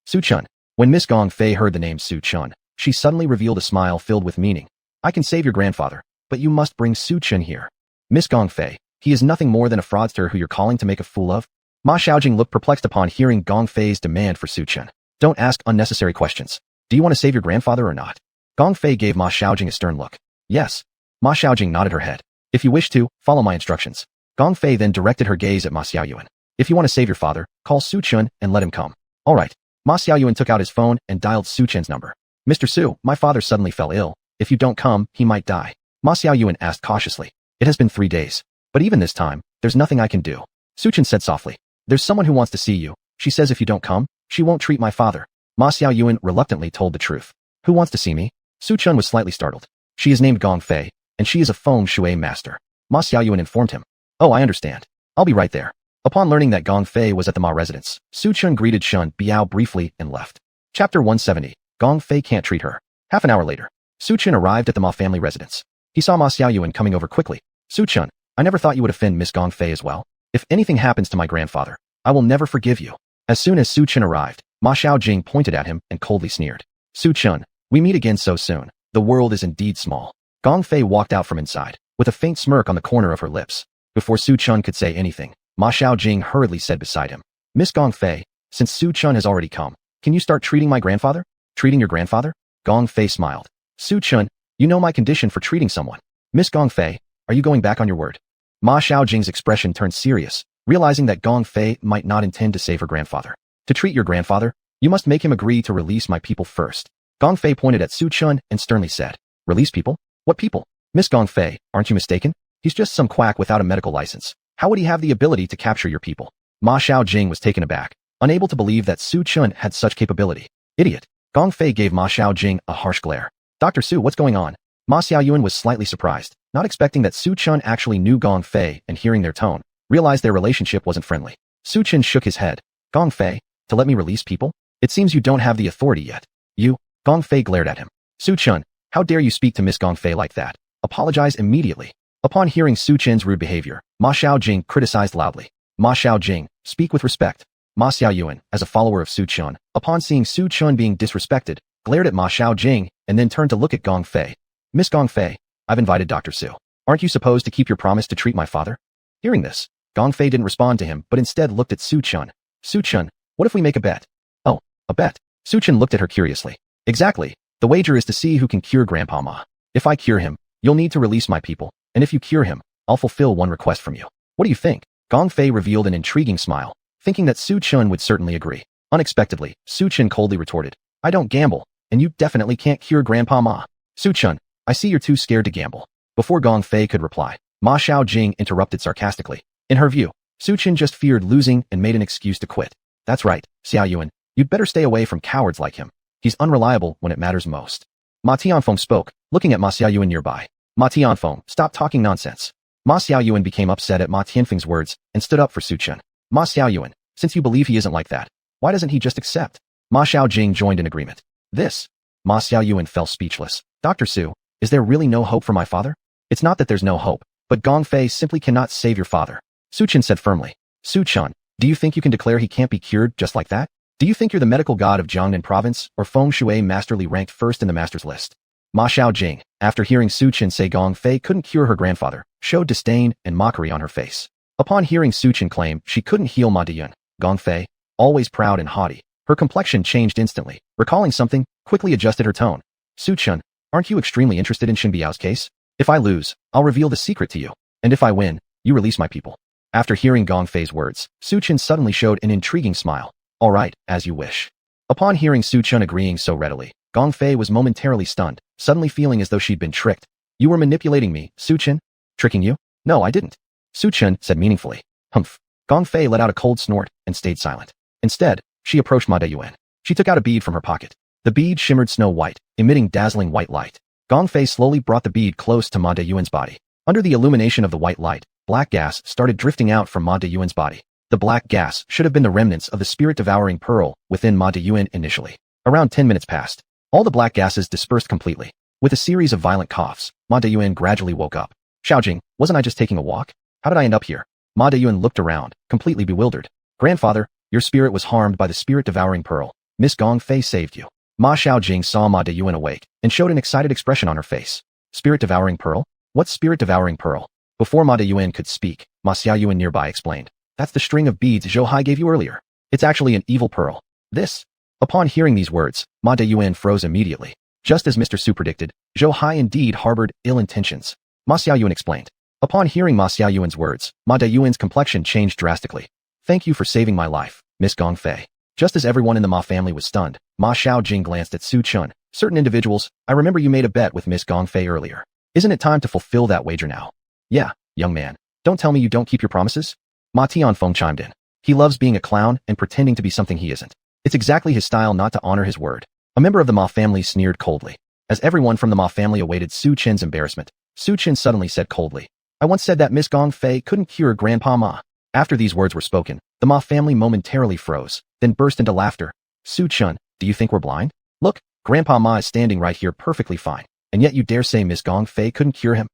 Su Chun. When Miss Gong Fei heard the name Su Chun, she suddenly revealed a smile filled with meaning. I can save your grandfather, but you must bring Su Chun here. Miss Gong Fei, he is nothing more than a fraudster who you're calling to make a fool of? Ma Xiaojing looked perplexed upon hearing Gong Fei's demand for Su Chun. Don't ask unnecessary questions. Do you want to save your grandfather or not? Gong Fei gave Ma Xiaojing a stern look. Yes. Ma Xiaojing nodded her head. If you wish to, follow my instructions. Gong Fei then directed her gaze at Ma Xiaoyuan. If you want to save your father, call Su Chun and let him come. All right. Ma Xiaoyuan took out his phone and dialed Su Chun's number. Mr. Su, my father suddenly fell ill. If you don't come, he might die. Ma Xiaoyuan asked cautiously. It has been 3 days. But even this time, there's nothing I can do. Su Chun said softly. There's someone who wants to see you. She says if you don't come, she won't treat my father. Ma Xiaoyuan reluctantly told the truth. Who wants to see me? Su Chun was slightly startled. She is named Gong Fei, and she is a feng shui master. Ma Xiaoyuan informed him. Oh, I understand. I'll be right there. Upon learning that Gong Fei was at the Ma residence, Su Chun greeted Shen Biao briefly and left. Chapter 170. Gong Fei can't treat her. Half an hour later, Su Chun arrived at the Ma family residence. He saw Ma Xiaoyuan coming over quickly. Su Chun, I never thought you would offend Miss Gong Fei as well. If anything happens to my grandfather, I will never forgive you. As soon as Su Chun arrived, Ma Xiaojing pointed at him and coldly sneered. Su Chun, we meet again so soon. The world is indeed small. Gong Fei walked out from inside, with a faint smirk on the corner of her lips. Before Su Chun could say anything, Ma Xiaojing hurriedly said beside him. Miss Gong Fei, since Su Chun has already come, can you start treating my grandfather? Treating your grandfather? Gong Fei smiled. Su Chun, you know my condition for treating someone. Miss Gong Fei, are you going back on your word? Ma Xiaojing's expression turned serious, realizing that Gong Fei might not intend to save her grandfather. To treat your grandfather, you must make him agree to release my people first. Gong Fei pointed at Su Chun and sternly said, Release people? What people? Miss Gong Fei, aren't you mistaken? He's just some quack without a medical license. How would he have the ability to capture your people? Ma Xiaojing was taken aback, unable to believe that Su Chun had such capability. Idiot. Gong Fei gave Ma Xiaojing a harsh glare. Dr. Su, what's going on? Ma Xiaoyuan was slightly surprised, not expecting that Su Chun actually knew Gong Fei, and hearing their tone, realized their relationship wasn't friendly. Su Chun shook his head. Gong Fei, to let me release people? It seems you don't have the authority yet. You? Gong Fei glared at him. Su Chun, how dare you speak to Miss Gong Fei like that? Apologize immediately. Upon hearing Su Chun's rude behavior, Ma Xiaojing criticized loudly. Ma Xiaojing, speak with respect. Ma Xiaoyuan, as a follower of Su Chun, upon seeing Su Chun being disrespected, glared at Ma Xiaojing and then turned to look at Gong Fei. Miss Gong Fei, I've invited Dr. Su. Aren't you supposed to keep your promise to treat my father? Hearing this, Gong Fei didn't respond to him but instead looked at Su Chun. Su Chun, what if we make a bet? Oh, a bet? Su Chun looked at her curiously. Exactly. The wager is to see who can cure Grandpa Ma. If I cure him, you'll need to release my people, and if you cure him, I'll fulfill one request from you. What do you think? Gong Fei revealed an intriguing smile, thinking that Su Chun would certainly agree. Unexpectedly, Su Chun coldly retorted, I don't gamble, and you definitely can't cure Grandpa Ma. Su Chun, I see you're too scared to gamble. Before Gong Fei could reply, Ma Xiaojing interrupted sarcastically. In her view, Su Chun just feared losing and made an excuse to quit. That's right, Xiaoyuan, you'd better stay away from cowards like him. He's unreliable when it matters most. Ma Tianfeng spoke, looking at Ma Xiaoyuan nearby. Ma Tianfeng, stop talking nonsense. Ma Xiaoyuan became upset at Ma Tianfeng's words and stood up for Su Chun. Ma Xiaoyuan, since you believe he isn't like that, why doesn't he just accept? Ma Xiaojing joined in agreement. This? Ma Xiaoyuan fell speechless. Dr. Su, is there really no hope for my father? It's not that there's no hope, but Gong Fei simply cannot save your father. Su Chun said firmly. Su Chun, do you think you can declare he can't be cured just like that? Do you think you're the medical god of Jiangnan province or feng shui masterly ranked first in the master's list? Ma Xiaojing, after hearing Su Chun say Gong Fei couldn't cure her grandfather, showed disdain and mockery on her face. Upon hearing Su Chun claim she couldn't heal Ma Diyun, Gong Fei, always proud and haughty, her complexion changed instantly. Recalling something, quickly adjusted her tone. Su Chun, aren't you extremely interested in Shen Biao's case? If I lose, I'll reveal the secret to you, and if I win, you release my people. After hearing Gong Fei's words, Su Chun suddenly showed an intriguing smile. All right, as you wish. Upon hearing Su Chun agreeing so readily, Gong Fei was momentarily stunned, suddenly feeling as though she'd been tricked. You were manipulating me, Su Chun? Tricking you? No, I didn't. Su Chun said meaningfully. Humph. Gong Fei let out a cold snort and stayed silent. Instead, She approached Ma Deyuan. She took out a bead from her pocket. The bead shimmered snow white, emitting dazzling white light. Gong Fei slowly brought the bead close to Ma Deyuan's body. Under the illumination of the white light, black gas started drifting out from Ma Deyuan's body. The black gas should have been the remnants of the spirit-devouring pearl within Ma Deyuan initially. Around 10 minutes passed. All the black gases dispersed completely. With a series of violent coughs, Ma Deyuan gradually woke up. Xiaojing, wasn't I just taking a walk? How did I end up here? Ma Deyuan looked around, completely bewildered. Grandfather, your spirit was harmed by the spirit-devouring pearl. Miss Gong Fei saved you. Ma Xiaojing saw Ma Deyuan awake and showed an excited expression on her face. Spirit-devouring pearl? What's spirit-devouring pearl? Before Ma Deyuan could speak, Ma Xiaoyuan nearby explained. That's the string of beads Zhou Hai gave you earlier. It's actually an evil pearl. This. Upon hearing these words, Ma Deyuan froze immediately. Just as Mr. Su predicted, Zhou Hai indeed harbored ill intentions. Ma Xiaoyuan explained. Upon hearing Ma Xiaoyuan's words, Ma Deyuan's complexion changed drastically. Thank you for saving my life, Miss Gong Fei. Just as everyone in the Ma family was stunned, Ma Xiaojing glanced at Su Chun. Certain individuals, I remember you made a bet with Miss Gong Fei earlier. Isn't it time to fulfill that wager now? Yeah, young man. Don't tell me you don't keep your promises? Ma Tianfeng chimed in. He loves being a clown and pretending to be something he isn't. It's exactly his style not to honor his word. A member of the Ma family sneered coldly. As everyone from the Ma family awaited Su Chen's embarrassment, Su Chen suddenly said coldly, I once said that Miss Gong Fei couldn't cure Grandpa Ma. After these words were spoken, the Ma family momentarily froze, then burst into laughter. Su Chun, do you think we're blind? Look, Grandpa Ma is standing right here perfectly fine, and yet you dare say Miss Gong Fei couldn't cure him?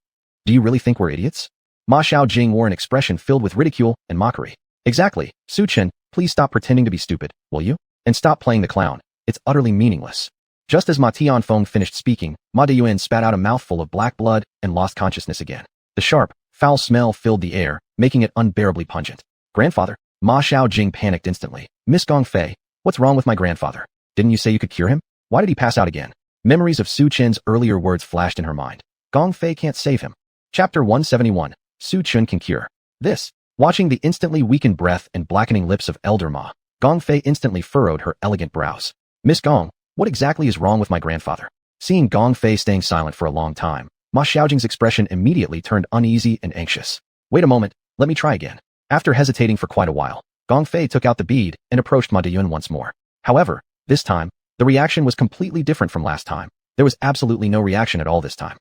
Do you really think we're idiots? Ma Xiaojing wore an expression filled with ridicule and mockery. Exactly, Su Chen, please stop pretending to be stupid, will you? And stop playing the clown. It's utterly meaningless. Just as Ma Tianfeng finished speaking, Ma Deyuan spat out a mouthful of black blood and lost consciousness again. The sharp, foul smell filled the air, making it unbearably pungent. Grandfather? Ma Xiaojing panicked instantly. Miss Gong Fei, what's wrong with my grandfather? Didn't you say you could cure him? Why did he pass out again? Memories of Su Chen's earlier words flashed in her mind. Gong Fei can't save him. Chapter 171. Su Chen can cure. This. Watching the instantly weakened breath and blackening lips of Elder Ma, Gong Fei instantly furrowed her elegant brows. Miss Gong, what exactly is wrong with my grandfather? Seeing Gong Fei staying silent for a long time, Ma Xiaojing's expression immediately turned uneasy and anxious. Wait a moment, let me try again. After hesitating for quite a while, Gong Fei took out the bead and approached Ma Deyuan once more. However, this time, the reaction was completely different from last time. There was absolutely no reaction at all this time.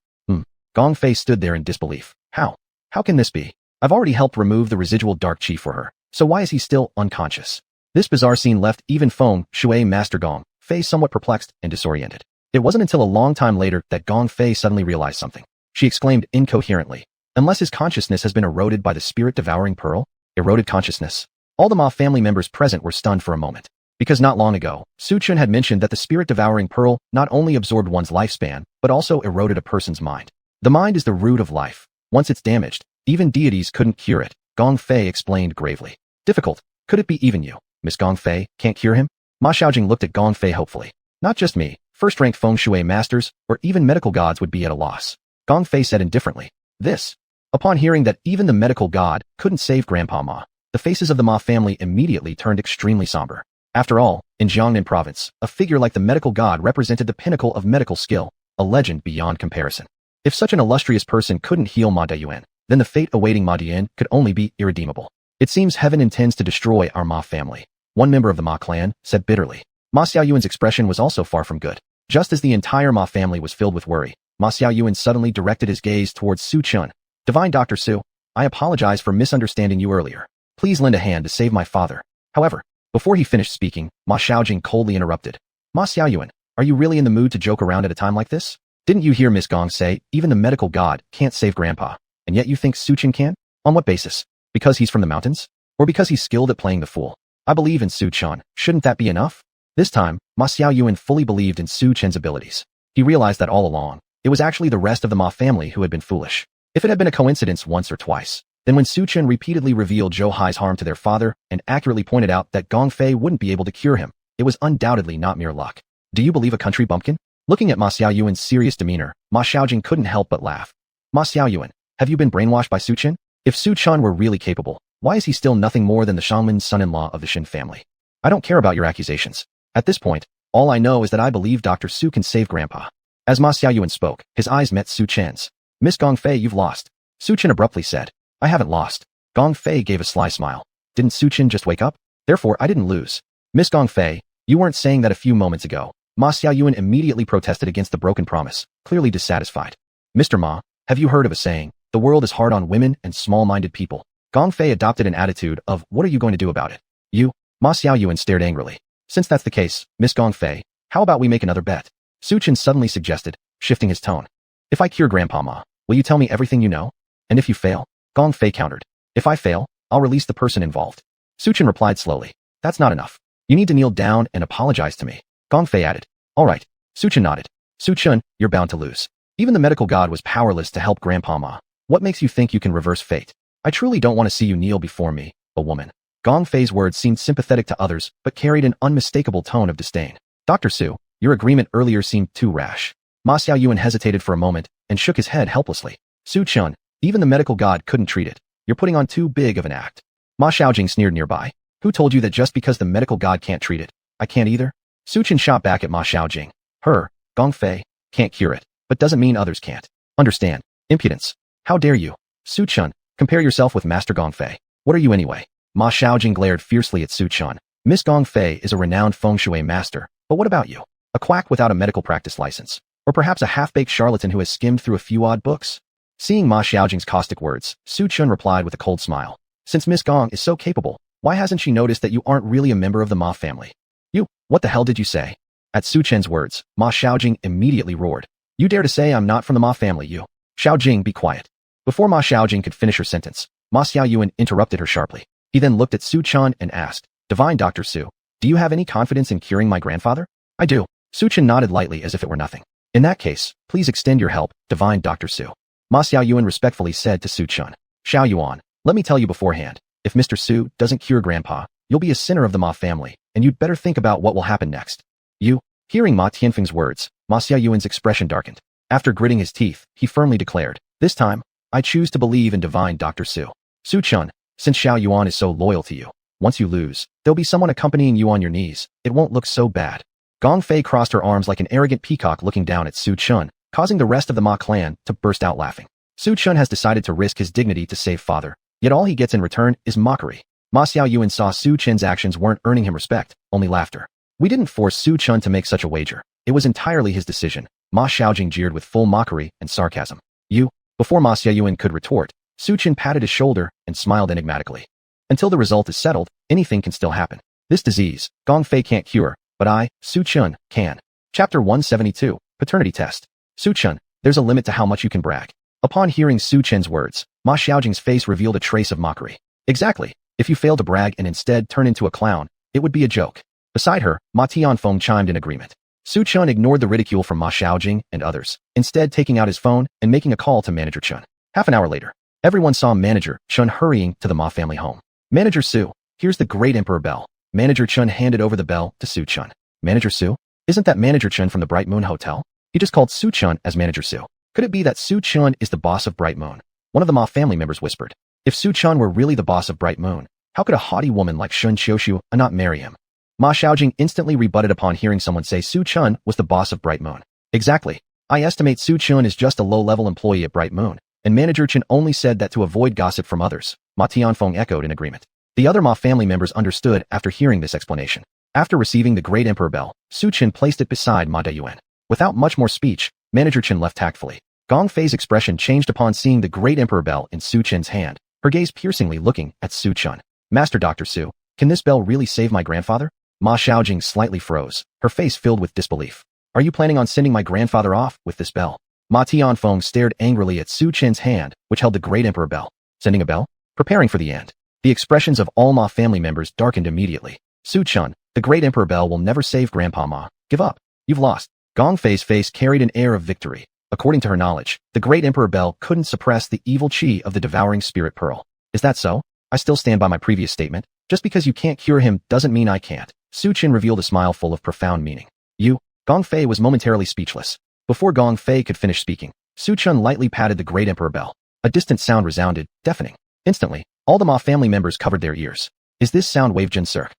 Gong Fei stood there in disbelief. How? How can this be? I've already helped remove the residual dark qi for her, so why is he still unconscious? This bizarre scene left even Feng Shui Master Gong Fei somewhat perplexed and disoriented. It wasn't until a long time later that Gong Fei suddenly realized something. She exclaimed incoherently, unless his consciousness has been eroded by the spirit-devouring pearl? Eroded consciousness? All the Ma family members present were stunned for a moment. Because not long ago, Su Chun had mentioned that the spirit-devouring pearl not only absorbed one's lifespan, but also eroded a person's mind. The mind is the root of life. Once it's damaged, even deities couldn't cure it, Gong Fei explained gravely. Difficult. Could it be even you, Miss Gong Fei, can't cure him? Ma Xiaojing looked at Gong Fei hopefully. Not just me, first-ranked Feng Shui masters, or even medical gods would be at a loss. Gong Fei said indifferently. This. Upon hearing that even the medical god couldn't save Grandpa Ma, the faces of the Ma family immediately turned extremely somber. After all, in Jiangnan province, a figure like the medical god represented the pinnacle of medical skill, a legend beyond comparison. If such an illustrious person couldn't heal Ma Deyuan, then the fate awaiting Ma Deyuan could only be irredeemable. It seems heaven intends to destroy our Ma family, one member of the Ma clan said bitterly. Ma Xiaoyuan's expression was also far from good. Just as the entire Ma family was filled with worry, Ma Xiaoyuan suddenly directed his gaze towards Su Chun. Divine Dr. Su, I apologize for misunderstanding you earlier. Please lend a hand to save my father. However, before he finished speaking, Ma Xiaojing coldly interrupted. Ma Xiaoyuan, are you really in the mood to joke around at a time like this? Didn't you hear Miss Gong say even the medical god can't save Grandpa, and yet you think Su Chen can? On what basis? Because he's from the mountains? Or because he's skilled at playing the fool? I believe in Su Chen, shouldn't that be enough? This time, Ma Xiaoyuan fully believed in Su Chen's abilities. He realized that all along, it was actually the rest of the Ma family who had been foolish. If it had been a coincidence once or twice, then when Su Chen repeatedly revealed Zhou Hai's harm to their father and accurately pointed out that Gong Fei wouldn't be able to cure him, it was undoubtedly not mere luck. Do you believe a country bumpkin? Looking at Ma Xiaoyuan's serious demeanor, Ma Xiaojing couldn't help but laugh. Ma Xiaoyuan, have you been brainwashed by Su Chen? If Su Chen were really capable, why is he still nothing more than the shaman son-in-law of the Shen family? I don't care about your accusations. At this point, all I know is that I believe Dr. Su can save Grandpa. As Ma Xiaoyuan spoke, his eyes met Su Chen's. Miss Gong Fei, you've lost. Su Chen abruptly said. I haven't lost. Gong Fei gave a sly smile. Didn't Su Chen just wake up? Therefore, I didn't lose. Miss Gongfei, you weren't saying that a few moments ago. Ma Xiaoyuan immediately protested against the broken promise, clearly dissatisfied. Mr. Ma, have you heard of a saying, the world is hard on women and small-minded people? Gongfei adopted an attitude of, what are you going to do about it? You? Ma Xiaoyuan stared angrily. Since that's the case, Miss Gongfei, how about we make another bet? Su Chen suddenly suggested, shifting his tone. If I cure Grandpa Ma, will you tell me everything you know? And if you fail? Gongfei countered. If I fail, I'll release the person involved. Su Chen replied slowly. That's not enough. You need to kneel down and apologize to me. Gongfei added. All right. Su Chen nodded. Su Chen, you're bound to lose. Even the medical god was powerless to help Grandpa Ma. What makes you think you can reverse fate? I truly don't want to see you kneel before me, a woman. Gongfei's words seemed sympathetic to others, but carried an unmistakable tone of disdain. Dr. Su, your agreement earlier seemed too rash. Ma Xiaoyuan hesitated for a moment and shook his head helplessly. Su Chen, even the medical god couldn't treat it. You're putting on too big of an act. Ma Xiaojing sneered nearby. Who told you that just because the medical god can't treat it, I can't either? Su Chen shot back at Ma Xiaojing. Her, Gongfei, can't cure it, but doesn't mean others can't. Understand? Impudence. How dare you? Su Chen, compare yourself with Master Gongfei. What are you anyway? Ma Xiaojing glared fiercely at Su Chen. Miss Gongfei is a renowned feng shui master, but what about you? A quack without a medical practice license? Or perhaps a half-baked charlatan who has skimmed through a few odd books? Seeing Ma Xiaojing's caustic words, Su Chen replied with a cold smile. Since Miss Gong is so capable, why hasn't she noticed that you aren't really a member of the Ma family? You, what the hell did you say? At Su Chen's words, Ma Xiaojing immediately roared. You dare to say I'm not from the Ma family, you? Xiaojing, be quiet. Before Ma Xiaojing could finish her sentence, Ma Xiaoyuan interrupted her sharply. He then looked at Su Chen and asked, Divine Dr. Su, do you have any confidence in curing my grandfather? I do. Su Chen nodded lightly as if it were nothing. In that case, please extend your help, Divine Dr. Su. Ma Xiaoyuan respectfully said to Su Chen. Xuanhuan, let me tell you beforehand, if Mr. Su doesn't cure Grandpa, you'll be a sinner of the Ma family, and you'd better think about what will happen next. You? Hearing Ma Tianfeng's words, Ma Xiaoyuan's expression darkened. After gritting his teeth, he firmly declared, this time, I choose to believe in Divine Dr. Su. Su Chen, since Xuanhuan is so loyal to you, once you lose, there'll be someone accompanying you on your knees. It won't look so bad. Gongfei crossed her arms like an arrogant peacock looking down at Su Chen, causing the rest of the Ma clan to burst out laughing. Su Chen has decided to risk his dignity to save father, yet all he gets in return is mockery. Ma Xiaoyuan saw Su Chen's actions weren't earning him respect, only laughter. We didn't force Su Chen to make such a wager. It was entirely his decision. Ma Xiaojing jeered with full mockery and sarcasm. You? Before Ma Xiaoyuan could retort, Su Chen patted his shoulder and smiled enigmatically. Until the result is settled, anything can still happen. This disease, Gongfei can't cure, but I, Su Chen, can. Chapter 172, Paternity Test. Su Chen, there's a limit to how much you can brag. Upon hearing Su Chen's words, Ma Xiaojing's face revealed a trace of mockery. Exactly. If you fail to brag and instead turn into a clown, it would be a joke. Beside her, Ma Tianfeng chimed in agreement. Su Chen ignored the ridicule from Ma Xiaojing and others, instead taking out his phone and making a call to Manager Chen. Half an hour later, everyone saw Manager Chen hurrying to the Ma family home. Manager Su, here's the Great Emperor bell. Manager Chen handed over the bell to Su Chen. Manager Su? Isn't that Manager Chen from the Bright Moon Hotel? He just called Su Chen as Manager Su. Could it be that Su Chen is the boss of Bright Moon? One of the Ma family members whispered. If Su Chen were really the boss of Bright Moon, how could a haughty woman like Shen Qiuxiu not marry him? Ma Xiaojing instantly rebutted upon hearing someone say Su Chen was the boss of Bright Moon. Exactly. I estimate Su Chen is just a low-level employee at Bright Moon, and Manager Chen only said that to avoid gossip from others. Ma Tianfeng echoed in agreement. The other Ma family members understood after hearing this explanation. After receiving the Great Emperor bell, Su Chen placed it beside Ma Deyuan. Without much more speech, Manager Chen left tactfully. Gongfei's expression changed upon seeing the Great Emperor bell in Su Chen's hand, her gaze piercingly looking at Su Chen. Master Dr. Su, can this bell really save my grandfather? Ma Xiaojing slightly froze, her face filled with disbelief. Are you planning on sending my grandfather off with this bell? Ma Tianfeng stared angrily at Su Chen's hand, which held the Great Emperor bell. Sending a bell? Preparing for the end. The expressions of all Ma family members darkened immediately. Su Chen, the Great Emperor bell will never save Grandpa Ma. Give up. You've lost. Gongfei's face carried an air of victory. According to her knowledge, the Great Emperor bell couldn't suppress the evil qi of the devouring spirit pearl. Is that so? I still stand by my previous statement. Just because you can't cure him doesn't mean I can't. Su Chen revealed a smile full of profound meaning. You? Gongfei was momentarily speechless. Before Gongfei could finish speaking, Su Chen lightly patted the Great Emperor bell. A distant sound resounded, deafening. Instantly, all the Ma family members covered their ears. Is this sound wave Jin Cirque?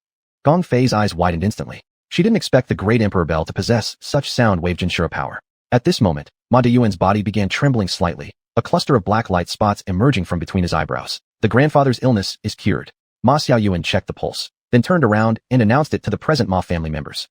Gongfei's eyes widened instantly. She didn't expect the Great Emperor bell to possess such sound wave Jin Shura power. At this moment, Ma Deyuan's body began trembling slightly, a cluster of black light spots emerging from between his eyebrows. The grandfather's illness is cured. Ma Xiaoyuan checked the pulse. then turned around and announced it to the present Ma family members.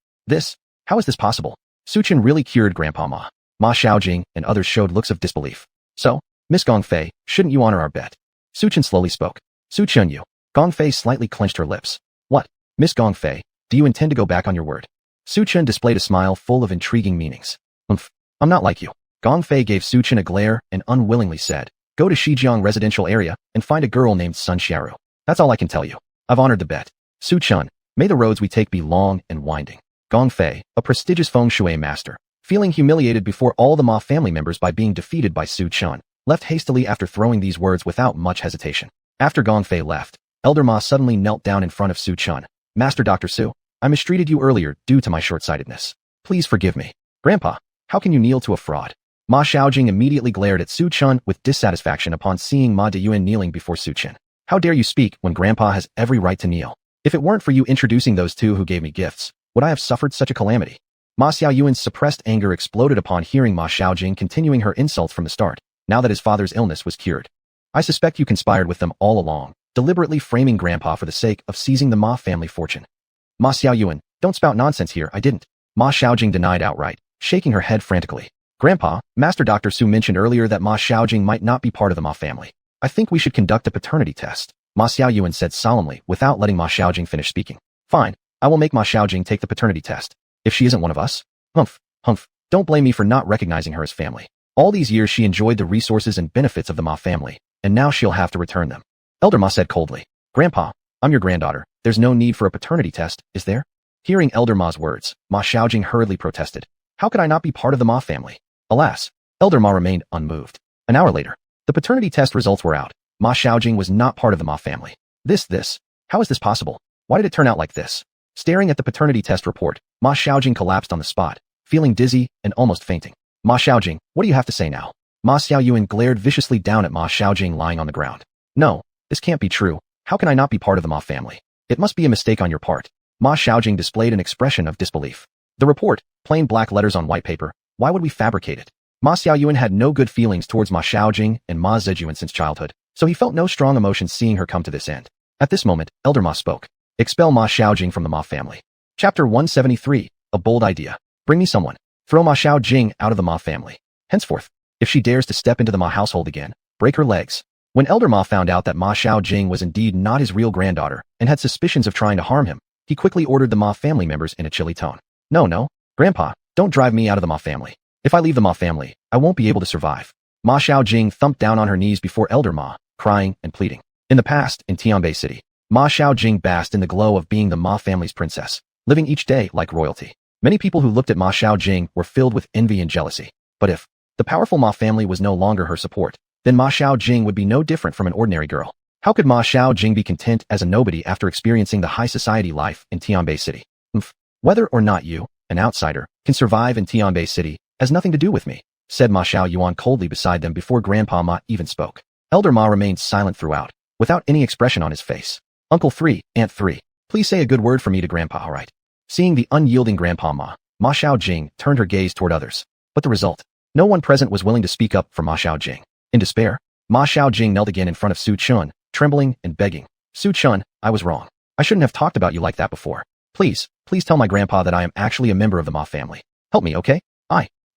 How is this possible? Su Chen really cured Grandpa Ma. Ma Xiaojing and others showed looks of disbelief. So, Miss Gongfei, shouldn't you honor our bet? Su Chen slowly spoke. Su Chen you. Gongfei slightly clenched her lips. What? Miss Gongfei, do you intend to go back on your word? Su Chen displayed a smile full of intriguing meanings. I'm not like you. Gongfei gave Su Chen a glare and unwillingly said, go to Shijiang residential area and find a girl named Sun Xiaoru. That's all I can tell you. I've honored the bet. Su Chen, may the roads we take be long and winding. Gongfei, a prestigious feng shui master, feeling humiliated before all the Ma family members by being defeated by Su Chen, left hastily after throwing these words without much hesitation. After Gongfei left, Elder Ma suddenly knelt down in front of Su Chen. Master Dr. Su, I mistreated you earlier due to my short-sightedness. Please forgive me. Grandpa, how can you kneel to a fraud? Ma Xiaojing immediately glared at Su Chen with dissatisfaction upon seeing Ma Deyuan kneeling before Su Chen. How dare you speak when Grandpa has every right to kneel? If it weren't for you introducing those two who gave me gifts, would I have suffered such a calamity? Ma Xiaoyuan's suppressed anger exploded upon hearing Ma Xiaojing continuing her insults from the start, now that his father's illness was cured. I suspect you conspired with them all along, deliberately framing Grandpa for the sake of seizing the Ma family fortune. Ma Xiaoyuan, don't spout nonsense here, I didn't. Ma Xiaojing denied outright, shaking her head frantically. Grandpa, Master Dr. Su mentioned earlier that Ma Xiaojing might not be part of the Ma family. I think we should conduct a paternity test, Ma Xiaoyuan said solemnly without letting Ma Xiaojing finish speaking. Fine, I will make Ma Xiaojing take the paternity test. If she isn't one of us? Humph. Don't blame me for not recognizing her as family. All these years she enjoyed the resources and benefits of the Ma family, and now she'll have to return them. Elder Ma said coldly. Grandpa, I'm your granddaughter. There's no need for a paternity test, is there? Hearing Elder Ma's words, Ma Xiaojing hurriedly protested. How could I not be part of the Ma family? Alas, Elder Ma remained unmoved. An hour later, the paternity test results were out. Ma Xiaojing was not part of the Ma family. How is this possible? Why did it turn out like this? Staring at the paternity test report, Ma Xiaojing collapsed on the spot, feeling dizzy and almost fainting. Ma Xiaojing, what do you have to say now? Ma Xiaoyuan glared viciously down at Ma Xiaojing lying on the ground. No, this can't be true. How can I not be part of the Ma family? It must be a mistake on your part. Ma Xiaojing displayed an expression of disbelief. The report, plain black letters on white paper. Why would we fabricate it? Ma Xiaoyuan had no good feelings towards Ma Xiaojing and Ma Zhejuan since childhood, so he felt no strong emotions seeing her come to this end. At this moment, Elder Ma spoke. Expel Ma Xiaojing from the Ma family. Chapter 173, a bold idea. Bring me someone. Throw Ma Xiaojing out of the Ma family. Henceforth, if she dares to step into the Ma household again, break her legs. When Elder Ma found out that Ma Xiaojing was indeed not his real granddaughter and had suspicions of trying to harm him, he quickly ordered the Ma family members in a chilly tone. No, Grandpa, don't drive me out of the Ma family. If I leave the Ma family, I won't be able to survive. Ma Xiaojing thumped down on her knees before Elder Ma, crying and pleading. In the past, in Tianbei City, Ma Xiaojing basked in the glow of being the Ma family's princess, living each day like royalty. Many people who looked at Ma Xiaojing were filled with envy and jealousy. But if the powerful Ma family was no longer her support, then Ma Xiaojing would be no different from an ordinary girl. How could Ma Xiaojing be content as a nobody after experiencing the high society life in Tianbei City? Whether or not you, an outsider, can survive in Tianbei City has nothing to do with me, said Ma Xiaoyuan coldly beside them before Grandpa Ma even spoke. Elder Ma remained silent throughout, without any expression on his face. Uncle 3, Aunt 3, please say a good word for me to Grandpa, all right? Seeing the unyielding Grandpa Ma, Ma Xiaojing turned her gaze toward others. But the result? No one present was willing to speak up for Ma Xiaojing. In despair, Ma Xiaojing knelt again in front of Su Chen, trembling and begging. Su Chen, I was wrong. I shouldn't have talked about you like that before. Please tell my grandpa that I am actually a member of the Ma family. Help me, okay?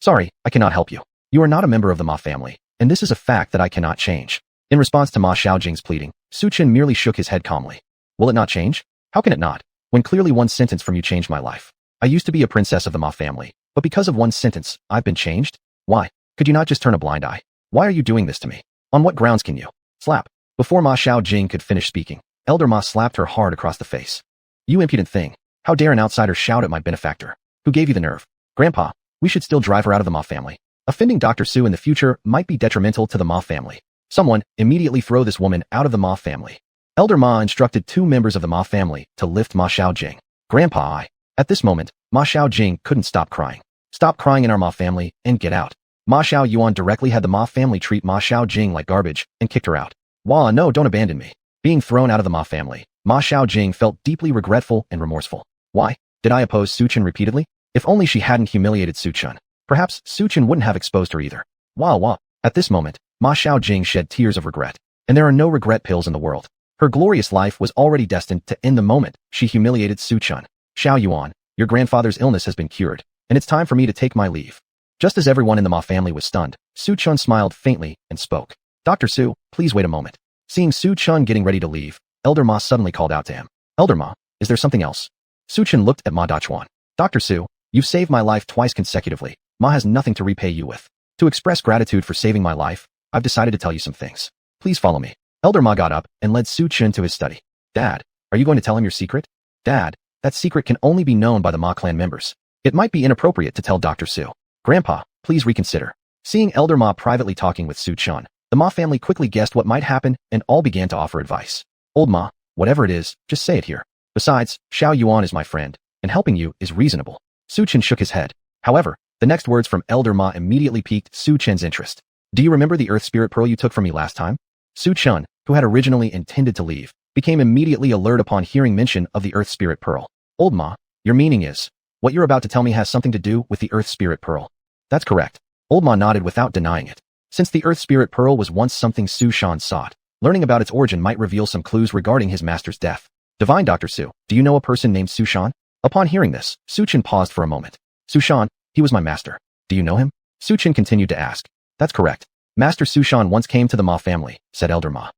Sorry, I cannot help you. You are not a member of the Ma family, and this is a fact that I cannot change. In response to Ma Xiaojing's pleading, Su Chen merely shook his head calmly. Will it not change? How can it not? When clearly one sentence from you changed my life. I used to be a princess of the Ma family, but because of one sentence, I've been changed? Why? Could you not just turn a blind eye? Why are you doing this to me? On what grounds can you? Slap. Before Ma Xiaojing could finish speaking, Elder Ma slapped her hard across the face. You impudent thing. How dare an outsider shout at my benefactor? Who gave you the nerve? Grandpa, we should still drive her out of the Ma family. Offending Dr. Su in the future might be detrimental to the Ma family. Someone, immediately throw this woman out of the Ma family. Elder Ma instructed 2 members of the Ma family to lift Ma Xiaojing. Grandpa, At this moment, Ma Xiaojing couldn't stop crying. Stop crying in our Ma family and get out. Ma Xiaoyuan directly had the Ma family treat Ma Xiaojing like garbage and kicked her out. Wah, no, don't abandon me. Being thrown out of the Ma family, Ma Xiaojing felt deeply regretful and remorseful. Why did I oppose Su Chen repeatedly? If only she hadn't humiliated Su Chen. Perhaps Su Chen wouldn't have exposed her either. Wah. At this moment, Ma Xiaojing shed tears of regret. And there are no regret pills in the world. Her glorious life was already destined to end the moment she humiliated Su Chun. Xuanhuan, your grandfather's illness has been cured, and it's time for me to take my leave. Just as everyone in the Ma family was stunned, Su Chun smiled faintly and spoke. Dr. Su, please wait a moment. Seeing Su Chun getting ready to leave, Elder Ma suddenly called out to him. Elder Ma, is there something else? Su Chun looked at Ma Dachuan. Dr. Su, you've saved my life twice consecutively. Ma has nothing to repay you with. To express gratitude for saving my life, I've decided to tell you some things. Please follow me. Elder Ma got up and led Su Chun to his study. Dad, are you going to tell him your secret? Dad, that secret can only be known by the Ma clan members. It might be inappropriate to tell Dr. Su. Grandpa, please reconsider. Seeing Elder Ma privately talking with Su Chun, the Ma family quickly guessed what might happen and all began to offer advice. Old Ma, whatever it is, just say it here. Besides, Xuanhuan is my friend, and helping you is reasonable. Su Chun shook his head. However, the next words from Elder Ma immediately piqued Su Chun's interest. Do you remember the Earth Spirit Pearl you took from me last time? Su Chun, who had originally intended to leave, became immediately alert upon hearing mention of the Earth Spirit Pearl. Old Ma, your meaning is, what you're about to tell me has something to do with the Earth Spirit Pearl. That's correct. Old Ma nodded without denying it. Since the Earth Spirit Pearl was once something Su Chun sought, learning about its origin might reveal some clues regarding his master's death. Divine Dr. Su, do you know a person named Su Chun? Upon hearing this, Su Chun paused for a moment. Su Chun, he was my master. Do you know him? Su Chun continued to ask. That's correct. Master Su Chun once came to the Ma family, said Elder Ma.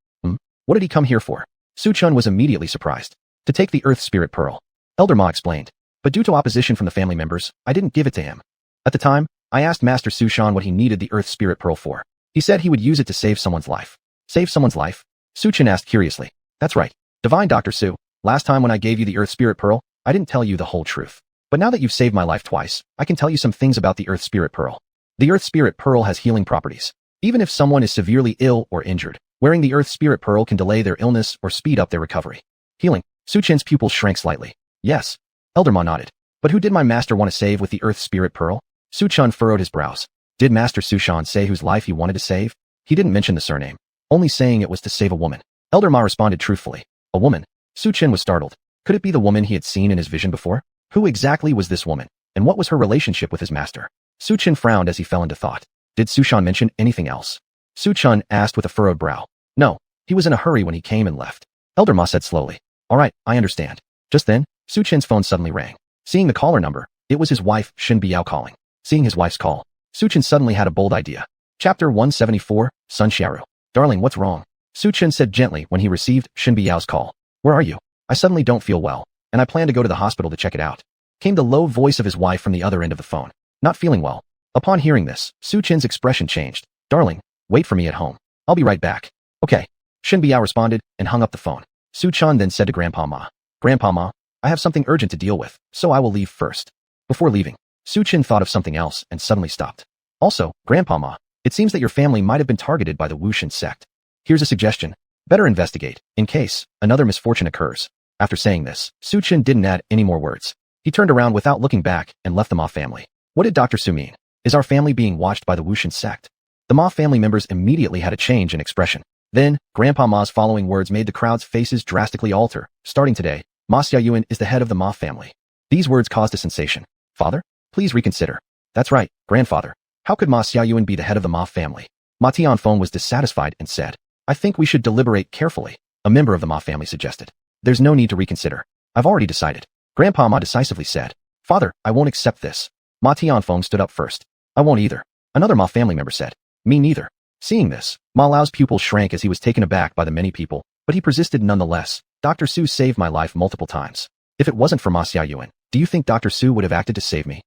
What did he come here for? Su Chun was immediately surprised. To take the Earth Spirit Pearl. Elder Ma explained. But due to opposition from the family members, I didn't give it to him. At the time, I asked Master Su Chun what he needed the Earth Spirit Pearl for. He said he would use it to save someone's life. Save someone's life? Su Chun asked curiously. That's right. Divine Dr. Su, last time when I gave you the Earth Spirit Pearl, I didn't tell you the whole truth. But now that you've saved my life twice, I can tell you some things about the Earth Spirit Pearl. The Earth Spirit Pearl has healing properties. Even if someone is severely ill or injured, wearing the Earth Spirit Pearl can delay their illness or speed up their recovery. Healing. Su Chun's pupils shrank slightly. Yes. Elder Ma nodded. But who did my master want to save with the Earth Spirit Pearl? Su Chun furrowed his brows. Did Master Su Chun say whose life he wanted to save? He didn't mention the surname, only saying it was to save a woman. Elder Ma responded truthfully. A woman? Su Chun was startled. Could it be the woman he had seen in his vision before? Who exactly was this woman, and what was her relationship with his master? Su Chun frowned as he fell into thought. Did Su Chun mention anything else? Su Chun asked with a furrowed brow. No, he was in a hurry when he came and left. Elder Ma said slowly. All right, I understand. Just then, Su Chun's phone suddenly rang. Seeing the caller number, it was his wife, Shen calling. Seeing his wife's call, Su Chun suddenly had a bold idea. Chapter 174, Sun Xiaoru. Darling, what's wrong? Su Chun said gently when he received Shen Biao's call. Where are you? I suddenly don't feel well, and I plan to go to the hospital to check it out. Came the low voice of his wife from the other end of the phone. Not feeling well. Upon hearing this, Su Chun's expression changed. Darling, wait for me at home. I'll be right back. Okay. Shen Biao responded and hung up the phone. Su Chun then said to Grandpa Ma. Grandpa Ma, I have something urgent to deal with, so I will leave first. Before leaving, Su Chun thought of something else and suddenly stopped. Also, Grandpa Ma, it seems that your family might have been targeted by the Wushan sect. Here's a suggestion. Better investigate, in case another misfortune occurs. After saying this, Su Chun didn't add any more words. He turned around without looking back and left the Ma family. What did Dr. Su mean? Is our family being watched by the Wushan sect? The Ma family members immediately had a change in expression. Then, Grandpa Ma's following words made the crowd's faces drastically alter. Starting today, Ma Xiaoyuan is the head of the Ma family. These words caused a sensation. Father? Please reconsider. That's right, grandfather. How could Ma Xiaoyuan be the head of the Ma family? Ma Tianfeng was dissatisfied and said, I think we should deliberate carefully. A member of the Ma family suggested. There's no need to reconsider. I've already decided. Grandpa Ma decisively said. Father, I won't accept this. Ma Tianfeng stood up first. I won't either. Another Ma family member said. Me neither. Seeing this, Ma Lao's pupils shrank as he was taken aback by the many people, but he persisted nonetheless. Dr. Su saved my life multiple times. If it wasn't for Ma Xiaoyuan, do you think Dr. Su would have acted to save me?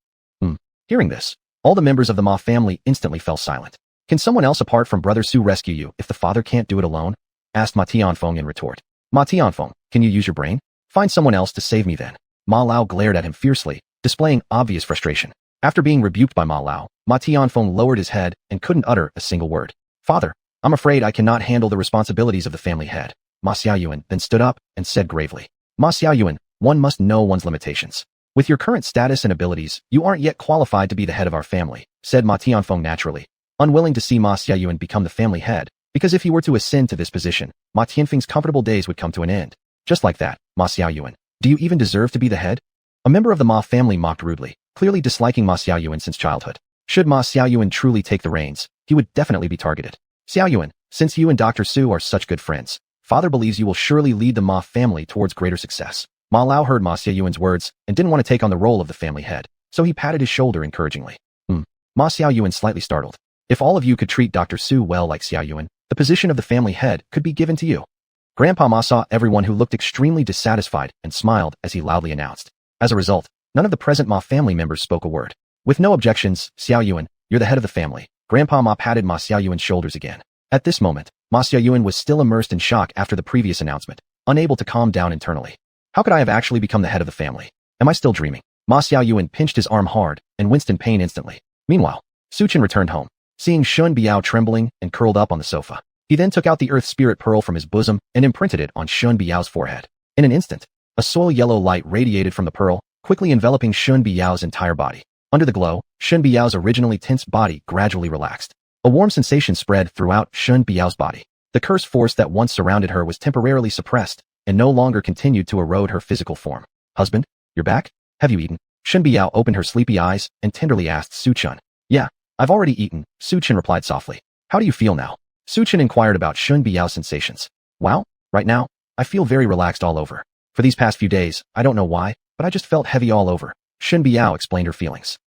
Hearing this, all the members of the Ma family instantly fell silent. Can someone else apart from Brother Su rescue you if the father can't do it alone? Asked Ma Tianfeng in retort. Ma Tianfeng, can you use your brain? Find someone else to save me then. Ma Lao glared at him fiercely, displaying obvious frustration. After being rebuked by Ma Lao, Ma Tianfeng lowered his head and couldn't utter a single word. Father, I'm afraid I cannot handle the responsibilities of the family head. Ma Xiaoyuan then stood up and said gravely. Ma Xiaoyuan, one must know one's limitations. With your current status and abilities, you aren't yet qualified to be the head of our family, said Ma Tianfeng naturally, unwilling to see Ma Xiaoyuan become the family head, because if he were to ascend to this position, Ma Tianfeng's comfortable days would come to an end. Just like that, Ma Xiaoyuan, do you even deserve to be the head? A member of the Ma family mocked rudely, clearly disliking Ma Xiaoyuan since childhood. Should Ma Xiaoyuan truly take the reins, he would definitely be targeted. Xiaoyuan, since you and Dr. Su are such good friends, Father believes you will surely lead the Ma family towards greater success. Ma Lao heard Ma Xiaoyuan's words and didn't want to take on the role of the family head, so he patted his shoulder encouragingly. Ma Xiaoyuan slightly startled. If all of you could treat Dr. Su well like Xiaoyuan, the position of the family head could be given to you. Grandpa Ma saw everyone who looked extremely dissatisfied and smiled as he loudly announced. As a result, none of the present Ma family members spoke a word. With no objections, Xiaoyuan, you're the head of the family. Grandpa Ma patted Ma Xiaoyuan's shoulders again. At this moment, Ma Xiaoyuan was still immersed in shock after the previous announcement, unable to calm down internally. How could I have actually become the head of the family? Am I still dreaming? Ma Xiaoyuan pinched his arm hard and winced in pain instantly. Meanwhile, Su Chen returned home, seeing Shen Biao trembling and curled up on the sofa. He then took out the earth spirit pearl from his bosom and imprinted it on Shen Biao's forehead. In an instant, a soil yellow light radiated from the pearl, quickly enveloping Shen Biao's entire body. Under the glow, Shen Biao's originally tense body gradually relaxed. A warm sensation spread throughout Shen Biao's body. The curse force that once surrounded her was temporarily suppressed and no longer continued to erode her physical form. Husband, you're back? Have you eaten? Shen Biao opened her sleepy eyes and tenderly asked Su Chen. Yeah, I've already eaten, Su Chen replied softly. How do you feel now? Su Chen inquired about Shen Biao's sensations. Well, right now, I feel very relaxed all over. For these past few days, I don't know why, but I just felt heavy all over. Shen Biao explained her feelings.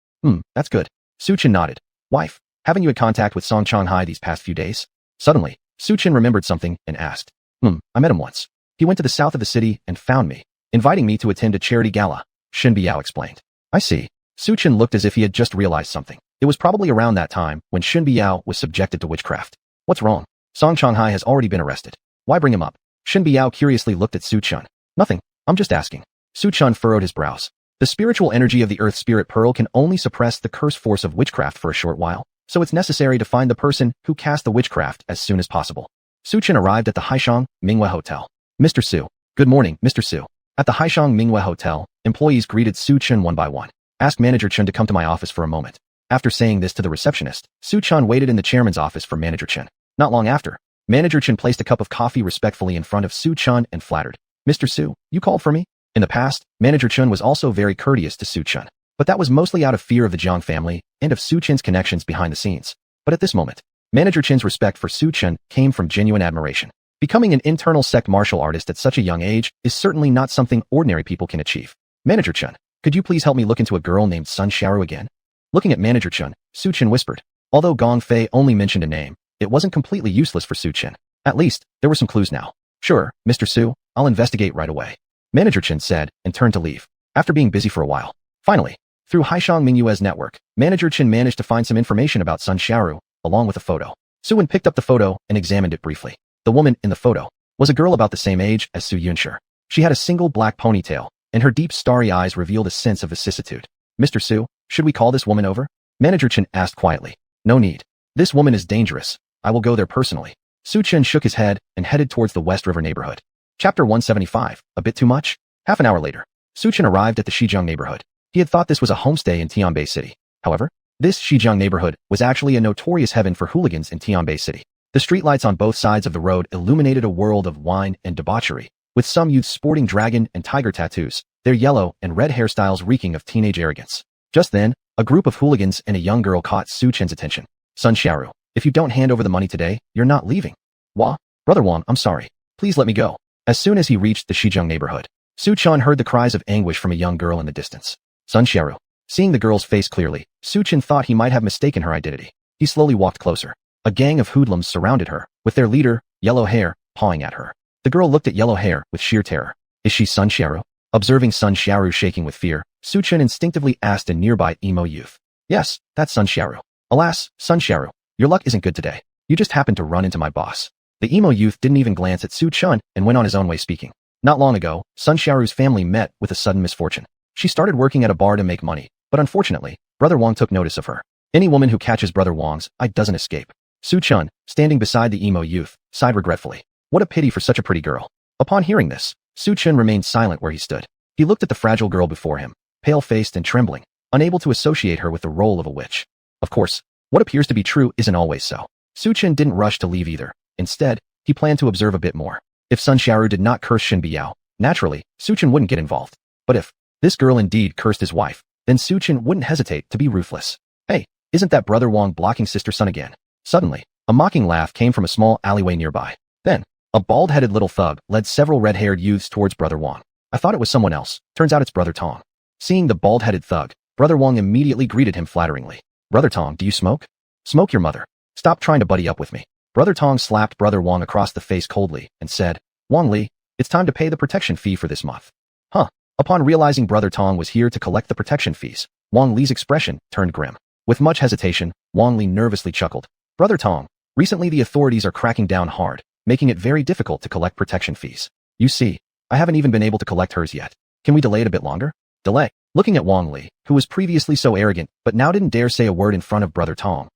That's good. Su Chen nodded. Wife, haven't you had contact with Song Changhai these past few days? Suddenly, Su Chen remembered something and asked. I met him once. He went to the south of the city and found me, inviting me to attend a charity gala, Shen Biao explained. I see. Su Chen looked as if he had just realized something. It was probably around that time when Shen Biao was subjected to witchcraft. What's wrong? Song Changhai has already been arrested. Why bring him up? Shen Biao curiously looked at Su Chen. Nothing. I'm just asking. Su Chen furrowed his brows. The spiritual energy of the Earth Spirit Pearl can only suppress the curse force of witchcraft for a short while, so it's necessary to find the person who cast the witchcraft as soon as possible. Su Chen arrived at the Haishang Minghua Hotel. Mr. Su. Good morning, Mr. Su. At the Haishang Minghua Hotel, employees greeted Su Chen one by one. Ask Manager Chen to come to my office for a moment. After saying this to the receptionist, Su Chen waited in the chairman's office for Manager Chen. Not long after, Manager Chen placed a cup of coffee respectfully in front of Su Chen and flattered. Mr. Su, you called for me? In the past, Manager Chen was also very courteous to Su Chen, but that was mostly out of fear of the Jiang family and of Su Chen's connections behind the scenes. But at this moment, Manager Chen's respect for Su Chen came from genuine admiration. Becoming an internal sect martial artist at such a young age is certainly not something ordinary people can achieve. Manager Chen, could you please help me look into a girl named Sun Xiaoru again? Looking at Manager Chen, Su Chen whispered. Although Gong Fei only mentioned a name, it wasn't completely useless for Su Chen. At least, there were some clues now. Sure, Mr. Su, I'll investigate right away. Manager Chen said and turned to leave, after being busy for a while. Finally, through Haishang Minghua's network, Manager Chen managed to find some information about Sun Xiaoru, along with a photo. Su Wen picked up the photo and examined it briefly. The woman in the photo was a girl about the same age as Su Yunshi. She had a single black ponytail, and her deep starry eyes revealed a sense of vicissitude. Mr. Su, should we call this woman over? Manager Chen asked quietly. No need. This woman is dangerous. I will go there personally. Su Chen shook his head and headed towards the West River neighborhood. Chapter 175, a bit too much? Half an hour later, Su Chen arrived at the Shijiang neighborhood. He had thought this was a homestay in Tianbei City. However, this Shijiang neighborhood was actually a notorious heaven for hooligans in Tianbei City. The streetlights on both sides of the road illuminated a world of wine and debauchery, with some youths sporting dragon and tiger tattoos, their yellow and red hairstyles reeking of teenage arrogance. Just then, a group of hooligans and a young girl caught Su Chen's attention. Sun Xiaoru, if you don't hand over the money today, you're not leaving. Wah? Brother Wang, I'm sorry. Please let me go. As soon as he reached the Shijiang neighborhood, Su Chen heard the cries of anguish from a young girl in the distance. Sun Xiaoru. Seeing the girl's face clearly, Su Chen thought he might have mistaken her identity. He slowly walked closer. A gang of hoodlums surrounded her, with their leader, Yellow Hair, pawing at her. The girl looked at Yellow Hair with sheer terror. Is she Sun Xiaoru? Observing Sun Xiaoru shaking with fear, Su Chen instinctively asked a nearby emo youth. Yes, that's Sun Xiaoru. Alas, Sun Xiaoru, your luck isn't good today. You just happened to run into my boss. The emo youth didn't even glance at Su Chen and went on his own way speaking. Not long ago, Sun Xiaoru's family met with a sudden misfortune. She started working at a bar to make money, but unfortunately, Brother Wang took notice of her. Any woman who catches Brother Wang's eye doesn't escape. Su Chen, standing beside the emo youth, sighed regretfully. What a pity for such a pretty girl. Upon hearing this, Su Chen remained silent where he stood. He looked at the fragile girl before him, pale-faced and trembling, unable to associate her with the role of a witch. Of course, what appears to be true isn't always so. Su Chen didn't rush to leave either. Instead, he planned to observe a bit more. If Sun Xiaoru did not curse Shen Biao, naturally, Su Chen wouldn't get involved. But if this girl indeed cursed his wife, then Su Chen wouldn't hesitate to be ruthless. Hey, isn't that Brother Wang blocking Sister Sun again? Suddenly, a mocking laugh came from a small alleyway nearby. Then, A bald-headed little thug led several red-haired youths towards Brother Wong. I thought it was someone else. Turns out it's Brother Tong. Seeing the bald-headed thug, Brother Wong immediately greeted him flatteringly. Brother Tong, do you smoke? Smoke your mother. Stop trying to buddy up with me. Brother Tong slapped Brother Wong across the face coldly and said, Wong Li, it's time to pay the protection fee for this month. Huh. Upon realizing Brother Tong was here to collect the protection fees, Wong Li's expression turned grim. With much hesitation, Wong Li nervously chuckled. Brother Tong, recently the authorities are cracking down hard, making it very difficult to collect protection fees. You see, I haven't even been able to collect hers yet. Can we delay it a bit longer? Delay. Looking at Wong Li, who was previously so arrogant but now didn't dare say a word in front of Brother Tong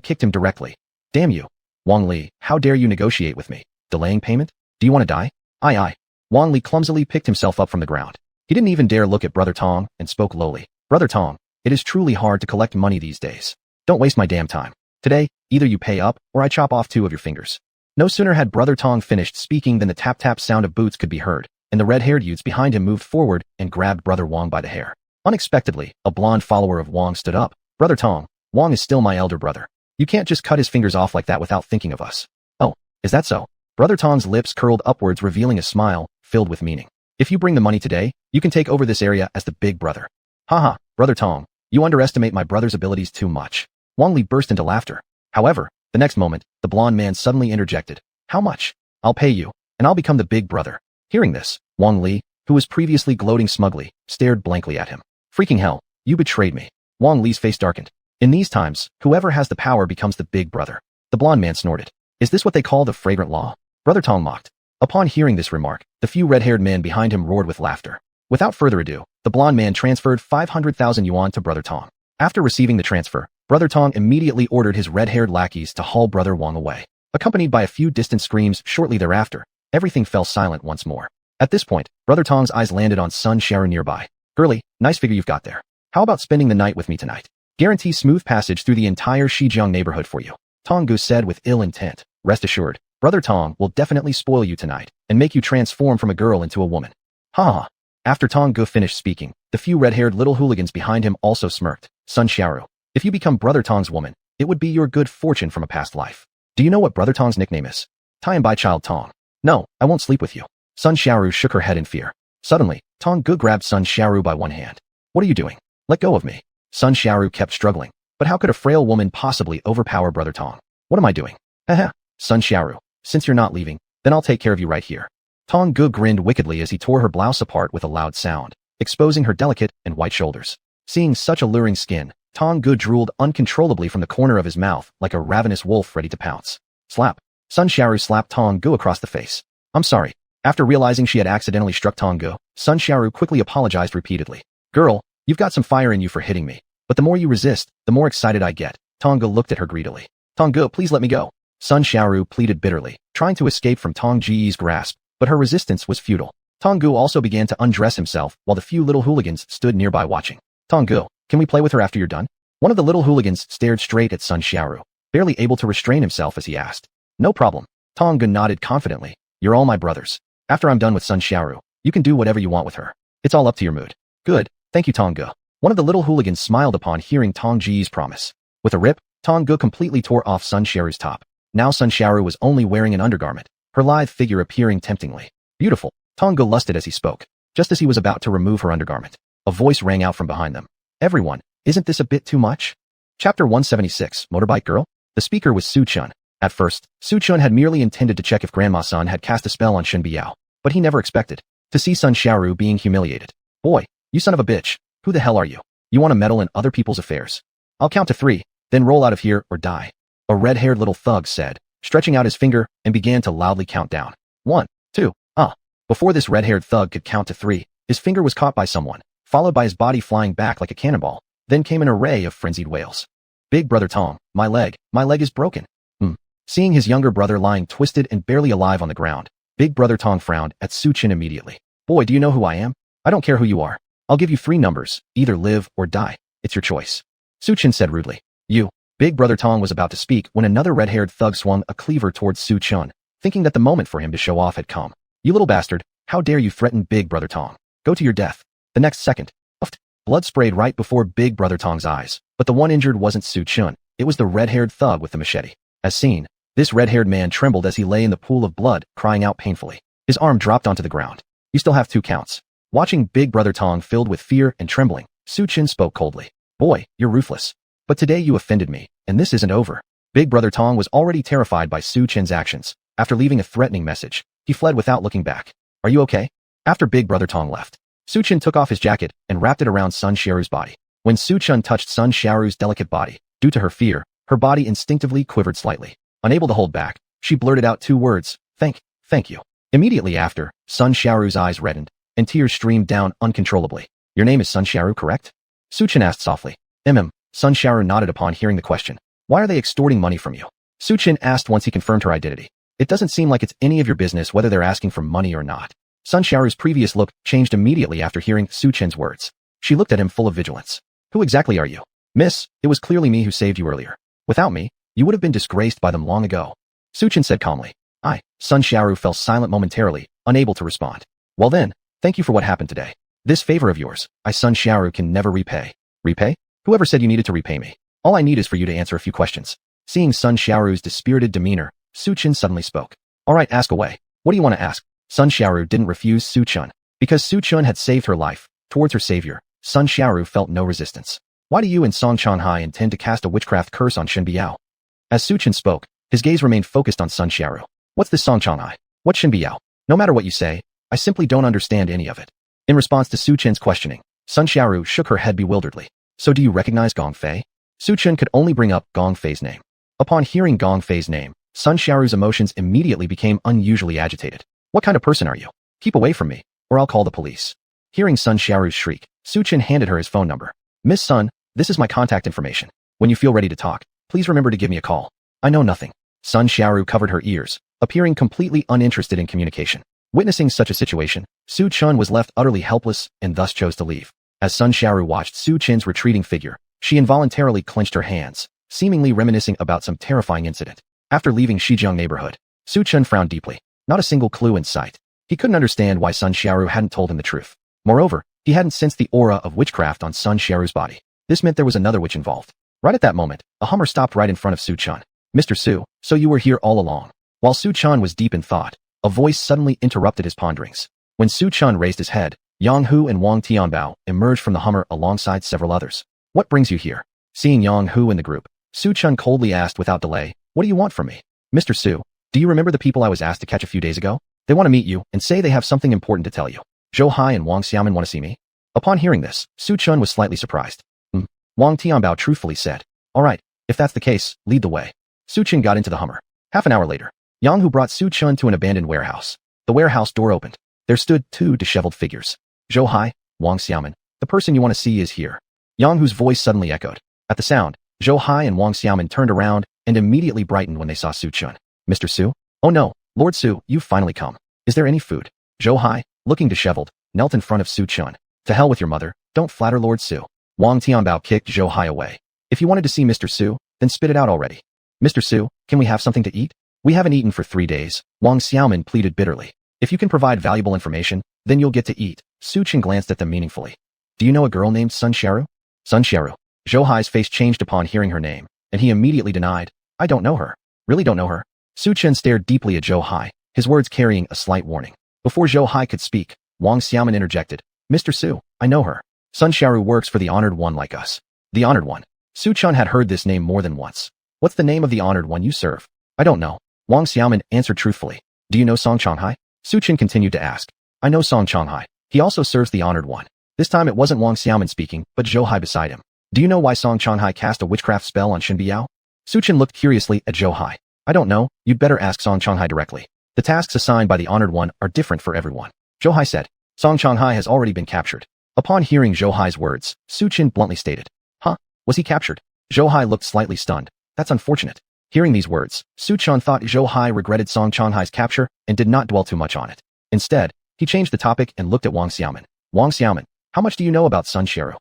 kicked him directly. Damn you. Wong Li, how dare you negotiate with me? Delaying payment? Do you want to die? Aye. Wong Li clumsily picked himself up from the ground. He didn't even dare look at Brother Tong and spoke lowly. Brother Tong, it is truly hard to collect money these days. Don't waste my damn time. Today, either you pay up or I chop off 2 of your fingers. No sooner had Brother Tong finished speaking than the tap-tap sound of boots could be heard, and the red-haired youths behind him moved forward and grabbed Brother Wong by the hair. Unexpectedly, a blonde follower of Wong stood up. Brother Tong, Wong is still my elder brother. You can't just cut his fingers off like that without thinking of us. Oh, is that so? Brother Tong's lips curled upwards, revealing a smile filled with meaning. If you bring the money today, you can take over this area as the big brother. Haha, Brother Tong, you underestimate my brother's abilities too much. Wong Li burst into laughter. However, the next moment, the blonde man suddenly interjected. How much? I'll pay you, and I'll become the big brother. Hearing this, Wong Li, who was previously gloating smugly, stared blankly at him. Freaking hell, you betrayed me. Wong Li's face darkened. In these times, whoever has the power becomes the big brother. The blonde man snorted. Is this what they call the fragrant law? Brother Tong mocked. Upon hearing this remark, the few red-haired men behind him roared with laughter. Without further ado, the blonde man transferred 500,000 yuan to Brother Tong. After receiving the transfer, Brother Tong immediately ordered his red-haired lackeys to haul Brother Wong away. Accompanied by a few distant screams shortly thereafter, everything fell silent once more. At this point, Brother Tong's eyes landed on Sun Xiaoru nearby. Girlie, nice figure you've got there. How about spending the night with me tonight? Guarantee smooth passage through the entire Shijiang neighborhood for you. Tong Gu said with ill intent. Rest assured, Brother Tong will definitely spoil you tonight and make you transform from a girl into a woman. Ha! After Tong Gu finished speaking, the few red-haired little hooligans behind him also smirked. Sun Xiaoru, if you become Brother Tong's woman, it would be your good fortune from a past life. Do you know what Brother Tong's nickname is? Tie him by Child Tong. No, I won't sleep with you. Sun Xiaoru shook her head in fear. Suddenly, Tong Gu grabbed Sun Xiaoru by one hand. What are you doing? Let go of me. Sun Xiaoru kept struggling. But how could a frail woman possibly overpower Brother Tong? What am I doing? Haha. Sun Xiaoru, since you're not leaving, then I'll take care of you right here. Tong Gu grinned wickedly as he tore her blouse apart with a loud sound, exposing her delicate and white shoulders. Seeing such alluring skin, Tong Gu drooled uncontrollably from the corner of his mouth like a ravenous wolf ready to pounce. Slap. Sun Xiaoru slapped Tong Gu across the face. I'm sorry. After realizing she had accidentally struck Tong Gu, Sun Xiaoru quickly apologized repeatedly. Girl, you've got some fire in you for hitting me, but the more you resist, the more excited I get. Tong Gu looked at her greedily. Tong Gu, please let me go. Sun Xiaoru pleaded bitterly, trying to escape from Tong Ji's grasp, but her resistance was futile. Tong Gu also began to undress himself while the few little hooligans stood nearby watching. Tong Gu, can we play with her after you're done? One of the little hooligans stared straight at Sun Xiaoru, barely able to restrain himself as he asked. No problem. Tong Gu nodded confidently. You're all my brothers. After I'm done with Sun Xiaoru, you can do whatever you want with her. It's all up to your mood. Good. Thank you, Tong Gu. One of the little hooligans smiled upon hearing Tong Ji's promise. With a rip, Tong Gu completely tore off Sun Xiaoru's top. Now Sun Xiaoru was only wearing an undergarment, her lithe figure appearing temptingly. Beautiful. Tong Gu lusted as he spoke. Just as he was about to remove her undergarment, a voice rang out from behind them. Everyone, isn't this a bit too much? Chapter 176, Motorbike Girl? The speaker was Su Chun. At first, Su Chun had merely intended to check if Grandma Sun had cast a spell on Shen Biao, but he never expected to see Sun Xiaoru being humiliated. Boy, you son of a bitch, who the hell are you? You want to meddle in other people's affairs? I'll count to 3, then roll out of here or die. A red-haired little thug said, stretching out his finger and began to loudly count down. 1, 2, Before this red-haired thug could count to 3, his finger was caught by someone, followed by his body flying back like a cannonball. Then came an array of frenzied wails. Big Brother Tong, my leg is broken. Seeing his younger brother lying twisted and barely alive on the ground, Big Brother Tong frowned at Su Chin immediately. Boy, do you know who I am? I don't care who you are. I'll give you 3 numbers, either live or die. It's your choice. Su Chin said rudely. You. Big Brother Tong was about to speak when another red-haired thug swung a cleaver towards Su Chun, thinking that the moment for him to show off had come. You little bastard, how dare you threaten Big Brother Tong? Go to your death. The next second, blood sprayed right before Big Brother Tong's eyes, but the one injured wasn't Su Chun, it was the red-haired thug with the machete. As seen, This red-haired man trembled as he lay in the pool of blood, crying out painfully. His arm dropped onto the ground. You still have 2 counts. Watching Big Brother Tong filled with fear and trembling, Su Chen spoke coldly. Boy, you're ruthless. But today you offended me, and this isn't over. Big Brother Tong was already terrified by Su Chen's actions. After leaving a threatening message, he fled without looking back. Are you okay? After Big Brother Tong left, Su Chen took off his jacket and wrapped it around Sun Xiaoru's body. When Su Chen touched Sun Xiaoru's delicate body, due to her fear, her body instinctively quivered slightly. Unable to hold back, she blurted out 2 words, thank you. Immediately after, Sun Xiaoru's eyes reddened, and tears streamed down uncontrollably. Your name is Sun Xiaoru, correct? Su Chen asked softly. Sun Xiaoru nodded upon hearing the question. Why are they extorting money from you? Su Chen asked once he confirmed her identity. It doesn't seem like it's any of your business whether they're asking for money or not. Sun Xiaoru's previous look changed immediately after hearing Su Chen's words. She looked at him full of vigilance. Who exactly are you? Miss, it was clearly me who saved you earlier. Without me, you would have been disgraced by them long ago. Su Chen said calmly. Sun Xiaoru fell silent momentarily, unable to respond. Well then, thank you for what happened today. This favor of yours, Sun Xiaoru can never repay. Repay? Whoever said you needed to repay me? All I need is for you to answer a few questions. Seeing Sun Xiaoru's dispirited demeanor, Su Chen suddenly spoke. All right, ask away. What do you want to ask? Sun Xiaoru didn't refuse Su Chen. Because Su Chen had saved her life, towards her savior, Sun Xiaoru felt no resistance. Why do you and Song Changhai intend to cast a witchcraft curse on Shen Biao? As Su Chen spoke, his gaze remained focused on Sun Xiaoru. What's this Song Changhai? What's Shen Biao? No matter what you say, I simply don't understand any of it. In response to Su Chen's questioning, Sun Xiaoru shook her head bewilderedly. So do you recognize Gong Fei? Su Chen could only bring up Gong Fei's name. Upon hearing Gong Fei's name, Sun Xiaoru's emotions immediately became unusually agitated. What kind of person are you? Keep away from me, or I'll call the police. Hearing Sun Xiaoru's shriek, Su Chen handed her his phone number. Miss Sun, this is my contact information. When you feel ready to talk, please remember to give me a call. I know nothing. Sun Xiaoru covered her ears, appearing completely uninterested in communication. Witnessing such a situation, Su Chen was left utterly helpless and thus chose to leave. As Sun Xiaoru watched Su Chen's retreating figure, she involuntarily clenched her hands, seemingly reminiscing about some terrifying incident. After leaving Shijiang neighborhood, Su Chen frowned deeply. Not a single clue in sight. He couldn't understand why Sun Xiaoru hadn't told him the truth. Moreover, he hadn't sensed the aura of witchcraft on Sun Xiaoru's body. This meant there was another witch involved. Right at that moment, a Hummer stopped right in front of Su Chen. Mr. Su, so you were here all along. While Su Chen was deep in thought, a voice suddenly interrupted his ponderings. When Su Chen raised his head, Yang Hu and Wang Tianbao emerged from the Hummer alongside several others. What brings you here? Seeing Yang Hu in the group, Su Chen coldly asked without delay, what do you want from me? Mr. Su, do you remember the people I was asked to catch a few days ago? They want to meet you and say they have something important to tell you. Zhou Hai and Wang Xiaoman want to see me? Upon hearing this, Su Chen was slightly surprised. Wang Tianbao truthfully said, all right, if that's the case, lead the way. Su Chen got into the Hummer. Half an hour later, Yang Hu brought Su Chen to an abandoned warehouse. The warehouse door opened. There stood 2 disheveled figures. Zhou Hai, Wang Xiaoman, the person you want to see is here. Yang Hu's voice suddenly echoed. At the sound, Zhou Hai and Wang Xiaoman turned around and immediately brightened when they saw Su Chen. Mr. Su? Oh no, Lord Su, you've finally come. Is there any food? Zhou Hai, looking disheveled, knelt in front of Su Chen. To hell with your mother, don't flatter Lord Su. Wang Tianbao kicked Zhou Hai away. If you wanted to see Mr. Su, then spit it out already. Mr. Su, can we have something to eat? We haven't eaten for 3 days, Wang Xiaoman pleaded bitterly. If you can provide valuable information, then you'll get to eat. Su Chen glanced at them meaningfully. Do you know a girl named Sun Xiaoru? Sun Xiaoru. Zhou Hai's face changed upon hearing her name, and he immediately denied. I don't know her. Really don't know her. Su Chen stared deeply at Zhou Hai, his words carrying a slight warning. Before Zhou Hai could speak, Wang Xiaoman interjected. Mr. Su, I know her. Sun Xiaoru works for the Honored One like us. The Honored One. Su Chen had heard this name more than once. What's the name of the Honored One you serve? I don't know. Wang Xiaoman answered truthfully. Do you know Song Changhai? Su Chen continued to ask. I know Song Changhai. He also serves the Honored One. This time it wasn't Wang Xiaoman speaking, but Zhou Hai beside him. Do you know why Song Changhai cast a witchcraft spell on Shen Biao? Su Chen looked curiously at Zhou Hai. I don't know, you'd better ask Song Changhai directly. The tasks assigned by the Honored One are different for everyone. Zhou Hai said. Song Changhai has already been captured. Upon hearing Zhou Hai's words, Su Chen bluntly stated. Huh? Was he captured? Zhou Hai looked slightly stunned. That's unfortunate. Hearing these words, Su Chen thought Zhou Hai regretted Song Changhai's capture and did not dwell too much on it. Instead, he changed the topic and looked at Wang Xiaoman. Wang Xiaoman, how much do you know about Sun Xiaoru?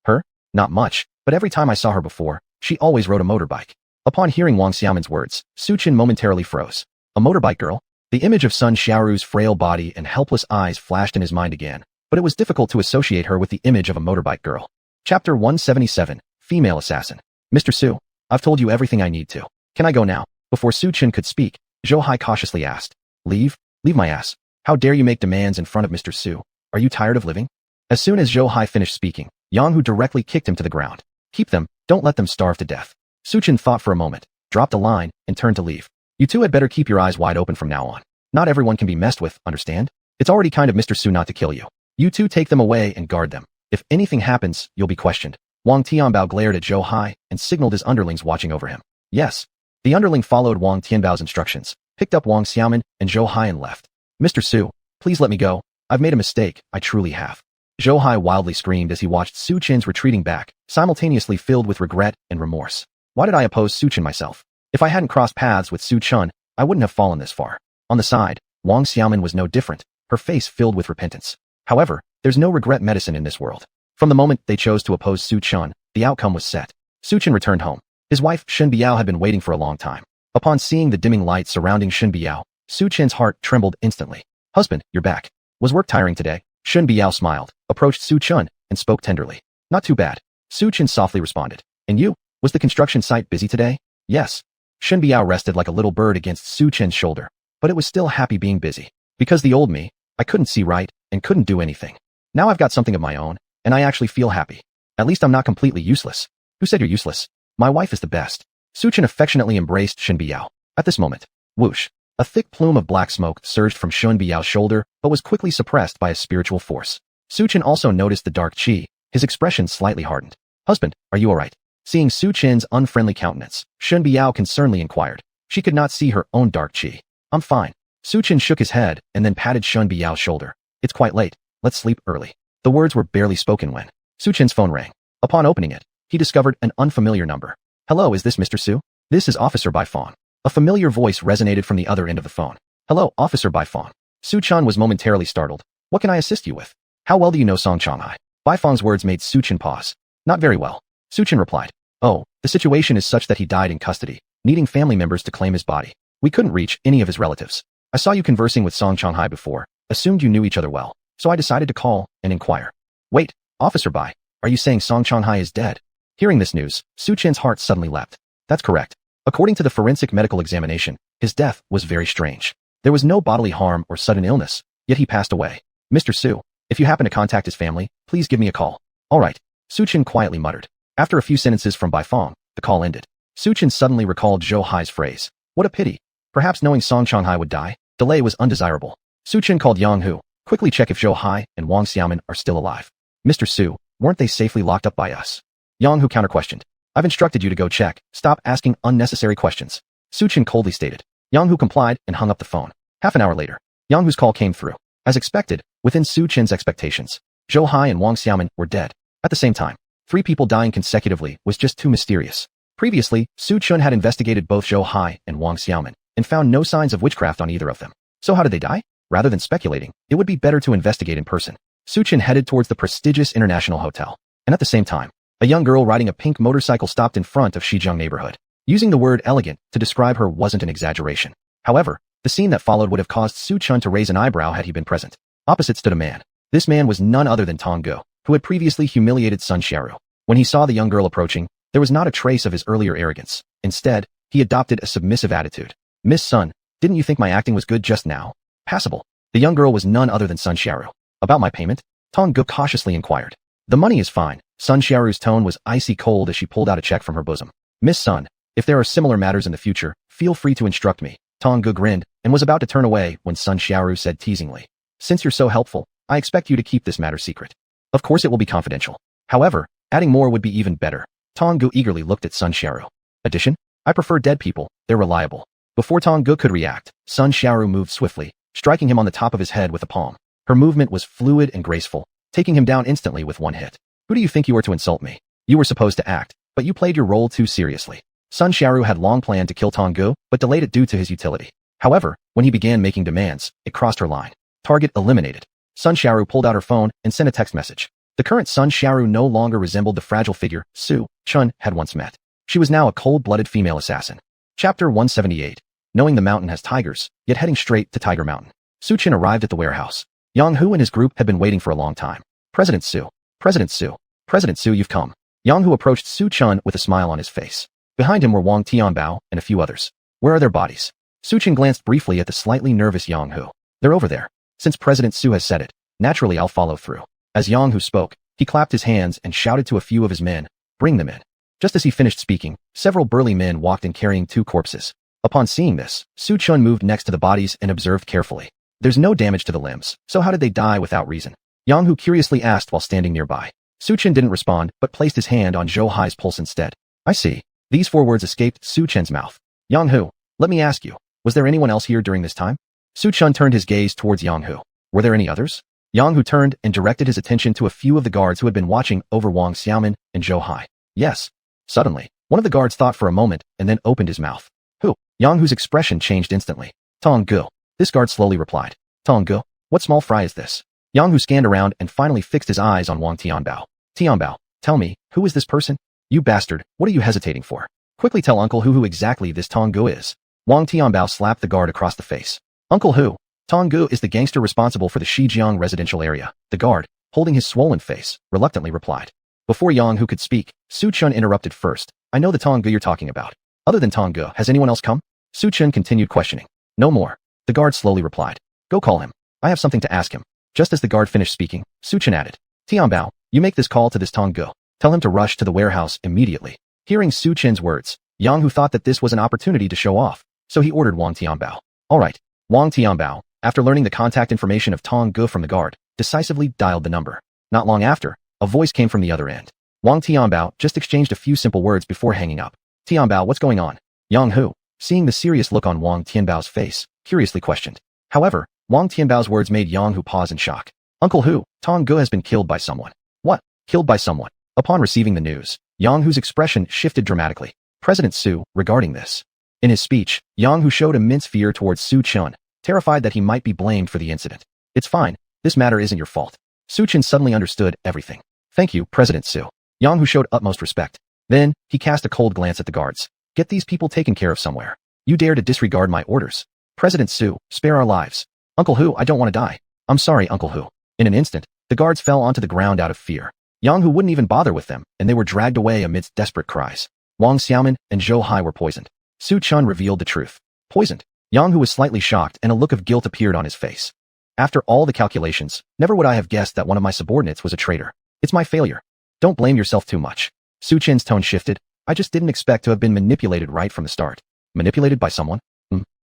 Her? Not much, but every time I saw her before, she always rode a motorbike. Upon hearing Wang Xiaoman's words, Su Chen momentarily froze. A motorbike girl? The image of Sun Xiaoru's frail body and helpless eyes flashed in his mind again, but it was difficult to associate her with the image of a motorbike girl. Chapter 177, Female Assassin. Mr. Su, I've told you everything I need to. Can I go now? Before Su Chen could speak, Zhou Hai cautiously asked, Leave? Leave my ass. How dare you make demands in front of Mr. Su? Are you tired of living? As soon as Zhou Hai finished speaking, Yang Hu directly kicked him to the ground. Keep them, don't let them starve to death. Su Chen thought for a moment, dropped a line, and turned to leave. You two had better keep your eyes wide open from now on. Not everyone can be messed with, understand? It's already kind of Mr. Su not to kill you. You two take them away and guard them. If anything happens, you'll be questioned. Wang Tianbao glared at Zhou Hai and signaled his underlings watching over him. Yes. The underling followed Wang Tianbao's instructions, picked up Wang Xiaoman and Zhou Hai and left. Mr. Su, please let me go. I've made a mistake, I truly have. Zhou Hai wildly screamed as he watched Su Chen's retreating back, simultaneously filled with regret and remorse. Why did I oppose Su Chen myself? If I hadn't crossed paths with Su Chen, I wouldn't have fallen this far. On the side, Wang Xiaoman was no different, her face filled with repentance. However, there's no regret medicine in this world. From the moment they chose to oppose Su Chen, the outcome was set. Su Chen returned home. His wife, Shen Biao, had been waiting for a long time. Upon seeing the dimming light surrounding Shen Biao, Su Chen's heart trembled instantly. Husband, you're back. Was work tiring today? Shen Biao smiled, approached Su Chen, and spoke tenderly. Not too bad. Su Chen softly responded. And you? Was the construction site busy today? Yes. Shen Biao rested like a little bird against Su Chen's shoulder, but it was still happy being busy. Because the old me, I couldn't see right and couldn't do anything. Now I've got something of my own, and I actually feel happy. At least I'm not completely useless. Who said you're useless? My wife is the best. Su Chen affectionately embraced Shen Biao. At this moment, whoosh, a thick plume of black smoke surged from Shen Biao's shoulder, but was quickly suppressed by a spiritual force. Su Chen also noticed the dark qi, his expression slightly hardened. Husband, are you alright? Seeing Su Chen's unfriendly countenance, Shen Biao concernedly inquired. She could not see her own dark qi. I'm fine. Su Chen shook his head and then patted Shen Biao's shoulder. It's quite late. Let's sleep early. The words were barely spoken when Su Chen's phone rang. Upon opening it, he discovered an unfamiliar number. Hello, is this Mr. Su? This is Officer Baifeng. A familiar voice resonated from the other end of the phone. Hello, Officer Baifeng. Su Chen was momentarily startled. What can I assist you with? How well do you know Song Changhai? Baifeng's words made Su Chen pause. Not very well. Su Chen replied. Oh, the situation is such that he died in custody, needing family members to claim his body. We couldn't reach any of his relatives. I saw you conversing with Song Changhai before, assumed you knew each other well, so I decided to call and inquire. Wait, Officer Bai, are you saying Song Changhai is dead? Hearing this news, Su Chen's heart suddenly leapt. That's correct. According to the forensic medical examination, his death was very strange. There was no bodily harm or sudden illness, yet he passed away. Mr. Su, if you happen to contact his family, please give me a call. All right, Su Chen quietly muttered. After a few sentences from Baifeng, the call ended. Su Chen suddenly recalled Zhou Hai's phrase. What a pity. Perhaps knowing Song Changhai would die, delay was undesirable. Su Chen called Yang Hu. Quickly check if Zhou Hai and Wang Xiaoman are still alive. Mr. Su, weren't they safely locked up by us? Yang Hu counter-questioned. I've instructed you to go check. Stop asking unnecessary questions. Su Chen coldly stated. Yang Hu complied and hung up the phone. Half an hour later, Yang Hu's call came through. As expected, within Su Chen's expectations, Zhou Hai and Wang Xiaoman were dead. At the same time, 3 people dying consecutively was just too mysterious. Previously, Su Chen had investigated both Zhou Hai and Wang Xiaoman and found no signs of witchcraft on either of them. So how did they die? Rather than speculating, it would be better to investigate in person. Su Chen headed towards the prestigious international hotel. And at the same time, a young girl riding a pink motorcycle stopped in front of Shijiang neighborhood. Using the word elegant to describe her wasn't an exaggeration. However, the scene that followed would have caused Su Chen to raise an eyebrow had he been present. Opposite stood a man. This man was none other than Tong Go, who had previously humiliated Sun Xiaoru. When he saw the young girl approaching, there was not a trace of his earlier arrogance. Instead, he adopted a submissive attitude. Miss Sun, didn't you think my acting was good just now? Passable. The young girl was none other than Sun Xiaoru. About my payment? Tong Go cautiously inquired. The money is fine. Sun Xiaoru's tone was icy cold as she pulled out a check from her bosom. Miss Sun, if there are similar matters in the future, feel free to instruct me. Tong Go grinned and was about to turn away when Sun Xiaoru said teasingly. Since you're so helpful, I expect you to keep this matter secret. Of course it will be confidential. However, adding more would be even better. Tong Go eagerly looked at Sun Xiaoru. Addition? I prefer dead people, they're reliable. Before Tong Go could react, Sun Xiaoru moved swiftly, striking him on the top of his head with a palm. Her movement was fluid and graceful, taking him down instantly with one hit. Who do you think you are to insult me? You were supposed to act, but you played your role too seriously. Sun Xiaoru had long planned to kill Tong Go, but delayed it due to his utility. However, when he began making demands, it crossed her line. Target eliminated. Sun Xiaoru pulled out her phone and sent a text message. The current Sun Xiaoru no longer resembled the fragile figure Su Chen had once met. She was now a cold-blooded female assassin. Chapter 178. Knowing the mountain has tigers, yet heading straight to Tiger Mountain. Su Chen arrived at the warehouse. Yang Hu and his group had been waiting for a long time. President Su. President Su. President Su, you've come. Yang Hu approached Su Chen with a smile on his face. Behind him were Wang Tianbao and a few others. Where are their bodies? Su Chen glanced briefly at the slightly nervous Yang Hu. They're over there. Since President Su has said it, naturally I'll follow through. As Yang Hu spoke, he clapped his hands and shouted to a few of his men, bring them in. Just as he finished speaking, several burly men walked in carrying 2 corpses. Upon seeing this, Su Chen moved next to the bodies and observed carefully. There's no damage to the limbs, so how did they die without reason? Yang Hu curiously asked while standing nearby. Su Chen didn't respond, but placed his hand on Zhou Hai's pulse instead. I see. These 4 words escaped Su Chen's mouth. Yang Hu, let me ask you, was there anyone else here during this time? Su Chen turned his gaze towards Yang Hu. Were there any others? Yang Hu turned and directed his attention to a few of the guards who had been watching over Wang Xiaoman and Zhou Hai. Yes. Suddenly, one of the guards thought for a moment and then opened his mouth. Who? Yang Hu's expression changed instantly. Tong Gu. This guard slowly replied. Tong Gu? What small fry is this? Yang Hu scanned around and finally fixed his eyes on Wang Tianbao. Tianbao, tell me, who is this person? You bastard, what are you hesitating for? Quickly tell Uncle Hu who exactly this Tong Gu is. Wang Tianbao slapped the guard across the face. Uncle Hu. Tong Gu is the gangster responsible for the Shijiang residential area. The guard, holding his swollen face, reluctantly replied. Before Yang Hu could speak, Su Chen interrupted first. I know the Tong Gu you're talking about. Other than Tong Gu, has anyone else come? Su Chen continued questioning. No more. The guard slowly replied. Go call him. I have something to ask him. Just as the guard finished speaking, Su Chen added. Tianbao, you make this call to this Tong Gu. Tell him to rush to the warehouse immediately. Hearing Su Chen's words, Yang Hu thought that this was an opportunity to show off, so he ordered Wang Tianbao. All right. Wang Tianbao, after learning the contact information of Tong Gu from the guard, decisively dialed the number. Not long after, a voice came from the other end. Wang Tianbao just exchanged a few simple words before hanging up. Tianbao, what's going on? Yang Hu, seeing the serious look on Wang Tianbao's face, curiously questioned. However, Wang Tianbao's words made Yang Hu pause in shock. Uncle Hu, Tong Gu has been killed by someone. What? Killed by someone? Upon receiving the news, Yang Hu's expression shifted dramatically. President Su, regarding this. In his speech, Yang Hu showed immense fear towards Su Chen, terrified that he might be blamed for the incident. It's fine. This matter isn't your fault. Su Chen suddenly understood everything. Thank you, President Su. Yang Hu showed utmost respect. Then, he cast a cold glance at the guards. Get these people taken care of somewhere. You dare to disregard my orders. President Su, spare our lives. Uncle Hu, I don't want to die. I'm sorry, Uncle Hu. In an instant, the guards fell onto the ground out of fear. Yang Hu wouldn't even bother with them, and they were dragged away amidst desperate cries. Wang Xiaoman and Zhou Hai were poisoned. Su Chen revealed the truth. Poisoned. Yang Hu was slightly shocked and a look of guilt appeared on his face. After all the calculations, never would I have guessed that one of my subordinates was a traitor. It's my failure. Don't blame yourself too much. Su Chen's tone shifted. I just didn't expect to have been manipulated right from the start. Manipulated by someone?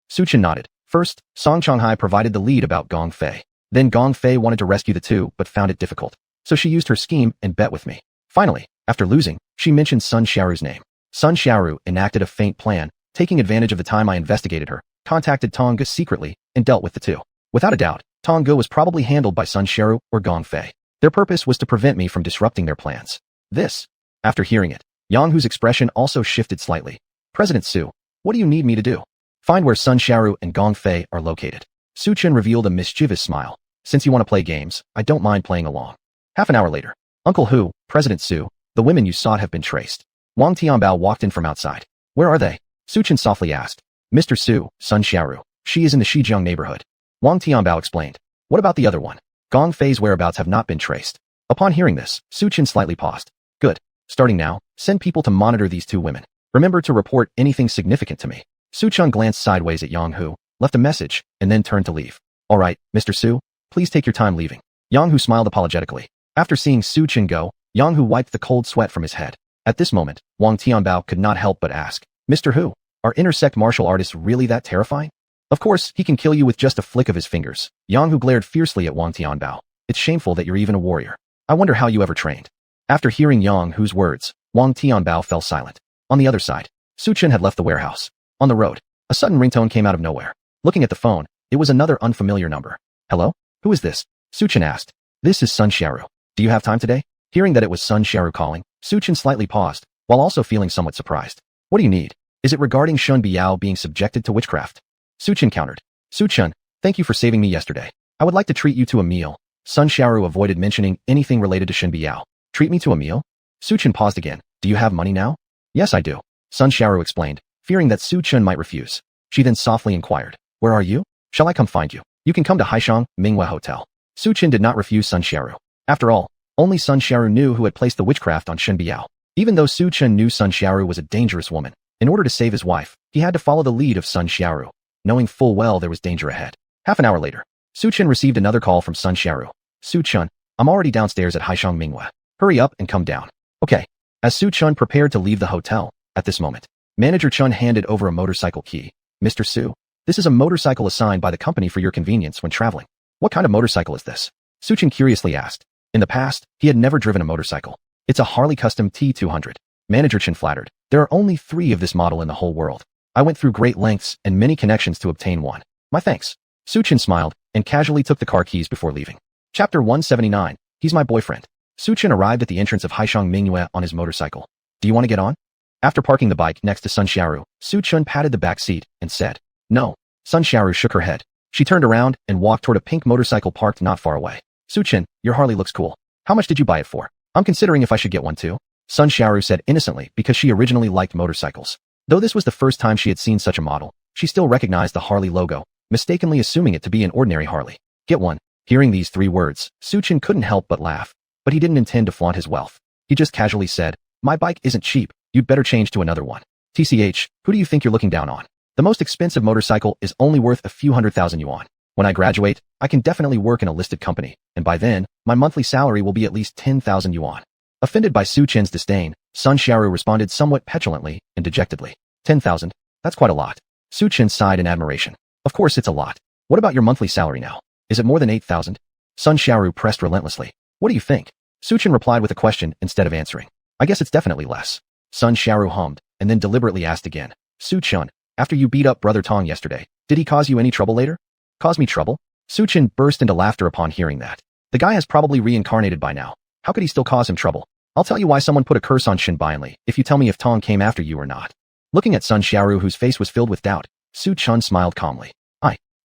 Su Chen nodded. First, Song Changhai provided the lead about Gong Fei. Then Gong Fei wanted to rescue the two but found it difficult. So she used her scheme and bet with me. Finally, after losing, she mentioned Sun Xiaoru's name. Sun Xiaoru enacted a feint plan, taking advantage of the time I investigated her, contacted Tong Gu secretly, and dealt with the two. Without a doubt, Tong Gu was probably handled by Sun Xiaoru or Gong Fei. Their purpose was to prevent me from disrupting their plans. This. After hearing it, Yang Hu's expression also shifted slightly. President Su, what do you need me to do? Find where Sun Xiaoru and Gong Fei are located. Su Chen revealed a mischievous smile. Since you want to play games, I don't mind playing along. Half an hour later. Uncle Hu, President Su, the women you sought have been traced. Wang Tianbao walked in from outside. Where are they? Su Chen softly asked. Mr. Su, Sun Xiaoru. She is in the Shijiang neighborhood. Wang Tianbao explained. What about the other one? Gong Fei's whereabouts have not been traced. Upon hearing this, Su Chen slightly paused. Good. Starting now, send people to monitor these two women. Remember to report anything significant to me. Su Chen glanced sideways at Yang Hu, left a message, and then turned to leave. All right, Mr. Su, please take your time leaving. Yang Hu smiled apologetically. After seeing Su Chen go, Yang Hu wiped the cold sweat from his head. At this moment, Wang Tianbao could not help but ask, Mr. Hu, are intersect martial artists really that terrifying? Of course, he can kill you with just a flick of his fingers. Yang Hu glared fiercely at Wang Tianbao. It's shameful that you're even a warrior. I wonder how you ever trained. After hearing Yang Hu's words, Wang Tianbao fell silent. On the other side, Su Chen had left the warehouse. On the road, a sudden ringtone came out of nowhere. Looking at the phone, it was another unfamiliar number. Hello? Who is this? Su Chen asked. This is Sun Xiaoru. Do you have time today? Hearing that it was Sun Xiaoru calling, Su Chen slightly paused, while also feeling somewhat surprised. What do you need? Is it regarding Shen Biao being subjected to witchcraft? Su Chen countered. Su Chen, thank you for saving me yesterday. I would like to treat you to a meal. Sun Xiaoru avoided mentioning anything related to Shen Biao. Treat me to a meal? Su Chen paused again. Do you have money now? Yes, I do. Sun Xiaoru explained, fearing that Su Chen might refuse. She then softly inquired. Where are you? Shall I come find you? You can come to Haishang Minghua Hotel. Su Chen did not refuse Sun Xiaoru. After all, only Sun Xiaoru knew who had placed the witchcraft on Shen Biao. Even though Su Chen knew Sun Xiaoru was a dangerous woman, in order to save his wife, he He had to follow the lead of Sun Xiaoru, knowing full well there was danger ahead. Half an hour later, Su Chen received another call from Sun Xiaoru. Su Chen, I'm already downstairs at Haishang Minghua. Hurry up and come down. Okay. As Su Chen prepared to leave the hotel, at this moment, Manager Chen handed over a motorcycle key. Mr. Su, this is a motorcycle assigned by the company for your convenience when traveling. What kind of motorcycle is this? Su Chen curiously asked. In the past, he had never driven a motorcycle. It's a Harley Custom T200. Manager Chen flattered. There are only 3 of this model in the whole world. I went through great lengths and many connections to obtain one. My thanks. Su Chen smiled and casually took the car keys before leaving. Chapter 179. He's my boyfriend. Su Chen arrived at the entrance of Haishang Minghua on his motorcycle. Do you want to get on? After parking the bike next to Sun Xiaoru, Su Chen patted the back seat and said, No. Sun Xiaoru shook her head. She turned around and walked toward a pink motorcycle parked not far away. Su Chen, your Harley looks cool. How much did you buy it for? I'm considering if I should get one too. Sun Xiaoru said innocently because she originally liked motorcycles. Though this was the first time she had seen such a model, she still recognized the Harley logo, mistakenly assuming it to be an ordinary Harley. Get one. Hearing these 3 words, Su Chen couldn't help but laugh. But he didn't intend to flaunt his wealth. He just casually said, My bike isn't cheap. You'd better change to another one. TCH, who do you think you're looking down on? The most expensive motorcycle is only worth a few 100,000 yuan. When I graduate, I can definitely work in a listed company, and by then, my monthly salary will be at least 10,000 yuan. Offended by Su Chen's disdain, Sun Xiaoru responded somewhat petulantly and dejectedly. 10,000? That's quite a lot. Su Chen sighed in admiration. Of course it's a lot. What about your monthly salary now? Is it more than 8,000? Sun Xiaoru pressed relentlessly. What do you think? Su Chen replied with a question instead of answering. I guess it's definitely less. Sun Xiaoru hummed, and then deliberately asked again. Su Chen, after you beat up Brother Tong yesterday, did he cause you any trouble later? Cause me trouble? Su Chen burst into laughter upon hearing that. The guy has probably reincarnated by now. How could he still cause him trouble? I'll tell you why someone put a curse on Shen Bianli if you tell me if Tong came after you or not. Looking at Sun Xiaoru, whose face was filled with doubt, Su Chen smiled calmly.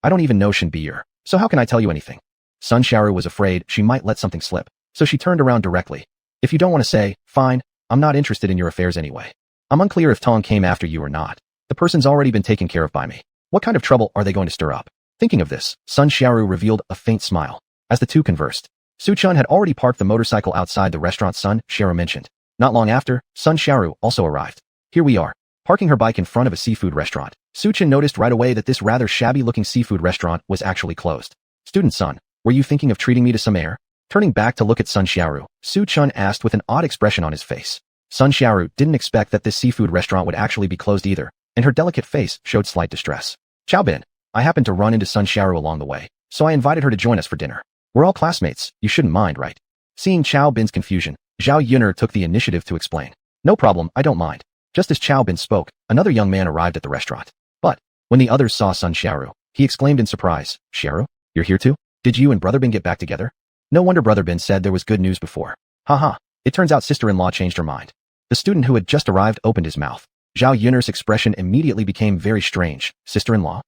I don't even know Shen Bier, so how can I tell you anything? Sun Xiaoru was afraid she might let something slip, so she turned around directly. If you don't want to say, fine, I'm not interested in your affairs anyway. I'm unclear if Tong came after you or not. The person's already been taken care of by me. What kind of trouble are they going to stir up? Thinking of this, Sun Xiaoru revealed a faint smile. As the two conversed, Su Chen had already parked the motorcycle outside the restaurant Sun Xiaoru mentioned. Not long after, Sun Xiaoru also arrived. Here we are. Parking her bike in front of a seafood restaurant, Su Chen noticed right away that this rather shabby-looking seafood restaurant was actually closed. Student Sun, were you thinking of treating me to some air? Turning back to look at Sun Xiaoru, Su Chen asked with an odd expression on his face. Sun Xiaoru didn't expect that this seafood restaurant would actually be closed either, and her delicate face showed slight distress. Xiaobin, I happened to run into Sun Xiaoru along the way, so I invited her to join us for dinner. We're all classmates, you shouldn't mind, right? Seeing Xiaobin's confusion, Zhao Yuner took the initiative to explain. No problem, I don't mind. Just as Xiaobin spoke, another young man arrived at the restaurant. But, when the others saw Sun Xiaoru, he exclaimed in surprise, Xiaoru, you're here too? Did you and Brother Bin get back together? No wonder Brother Bin said there was good news before. Haha, it turns out sister-in-law changed her mind. The student who had just arrived opened his mouth. Zhao Yuner's expression immediately became very strange. Sister-in-law?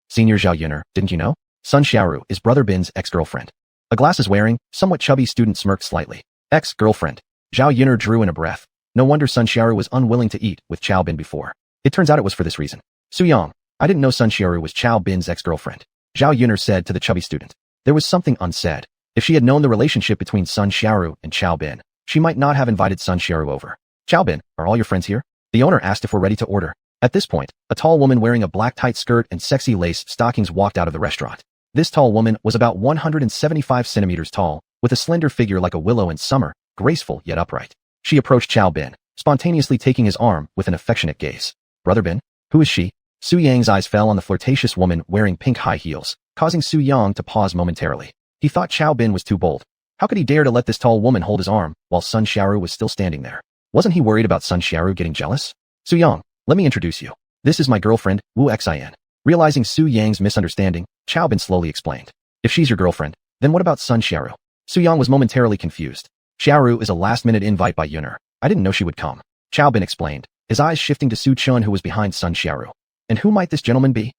Senior Zhao Yuner, didn't you know? Sun Xiaoru is Brother Bin's ex-girlfriend. A glasses-wearing, somewhat chubby student smirked slightly. Ex-girlfriend. Zhao Yuner drew in a breath. No wonder Sun Xiaoru was unwilling to eat with Chao Bin before. It turns out it was for this reason. Su Yang, I didn't know Sun Xiaoru was Chao Bin's ex-girlfriend. Zhao Yuner said to the chubby student. There was something unsaid. If she had known the relationship between Sun Xiaoru and Chao Bin, she might not have invited Sun Xiaoru over. Chao Bin, are all your friends here? The owner asked if we're ready to order. At this point, a tall woman wearing a black tight skirt and sexy lace stockings walked out of the restaurant. This tall woman was about 175 centimeters tall, with a slender figure like a willow in summer, graceful yet upright. She approached Chao Bin, spontaneously taking his arm with an affectionate gaze. Brother Bin, who is she? Su Yang's eyes fell on the flirtatious woman wearing pink high heels, causing Su Yang to pause momentarily. He thought Chao Bin was too bold. How could he dare to let this tall woman hold his arm while Sun Xiaoru was still standing there? Wasn't he worried about Sun Xiaoru getting jealous? Su Yang, let me introduce you. This is my girlfriend, Wu Xin. Realizing Su Yang's misunderstanding, Chao Bin slowly explained. If she's your girlfriend, then what about Sun Xiaoru? Su Yang was momentarily confused. Xiaoru is a last-minute invite by Yuner. I didn't know she would come. Chao Bin explained, his eyes shifting to Su Chen who was behind Sun Xiaoru. And who might this gentleman be?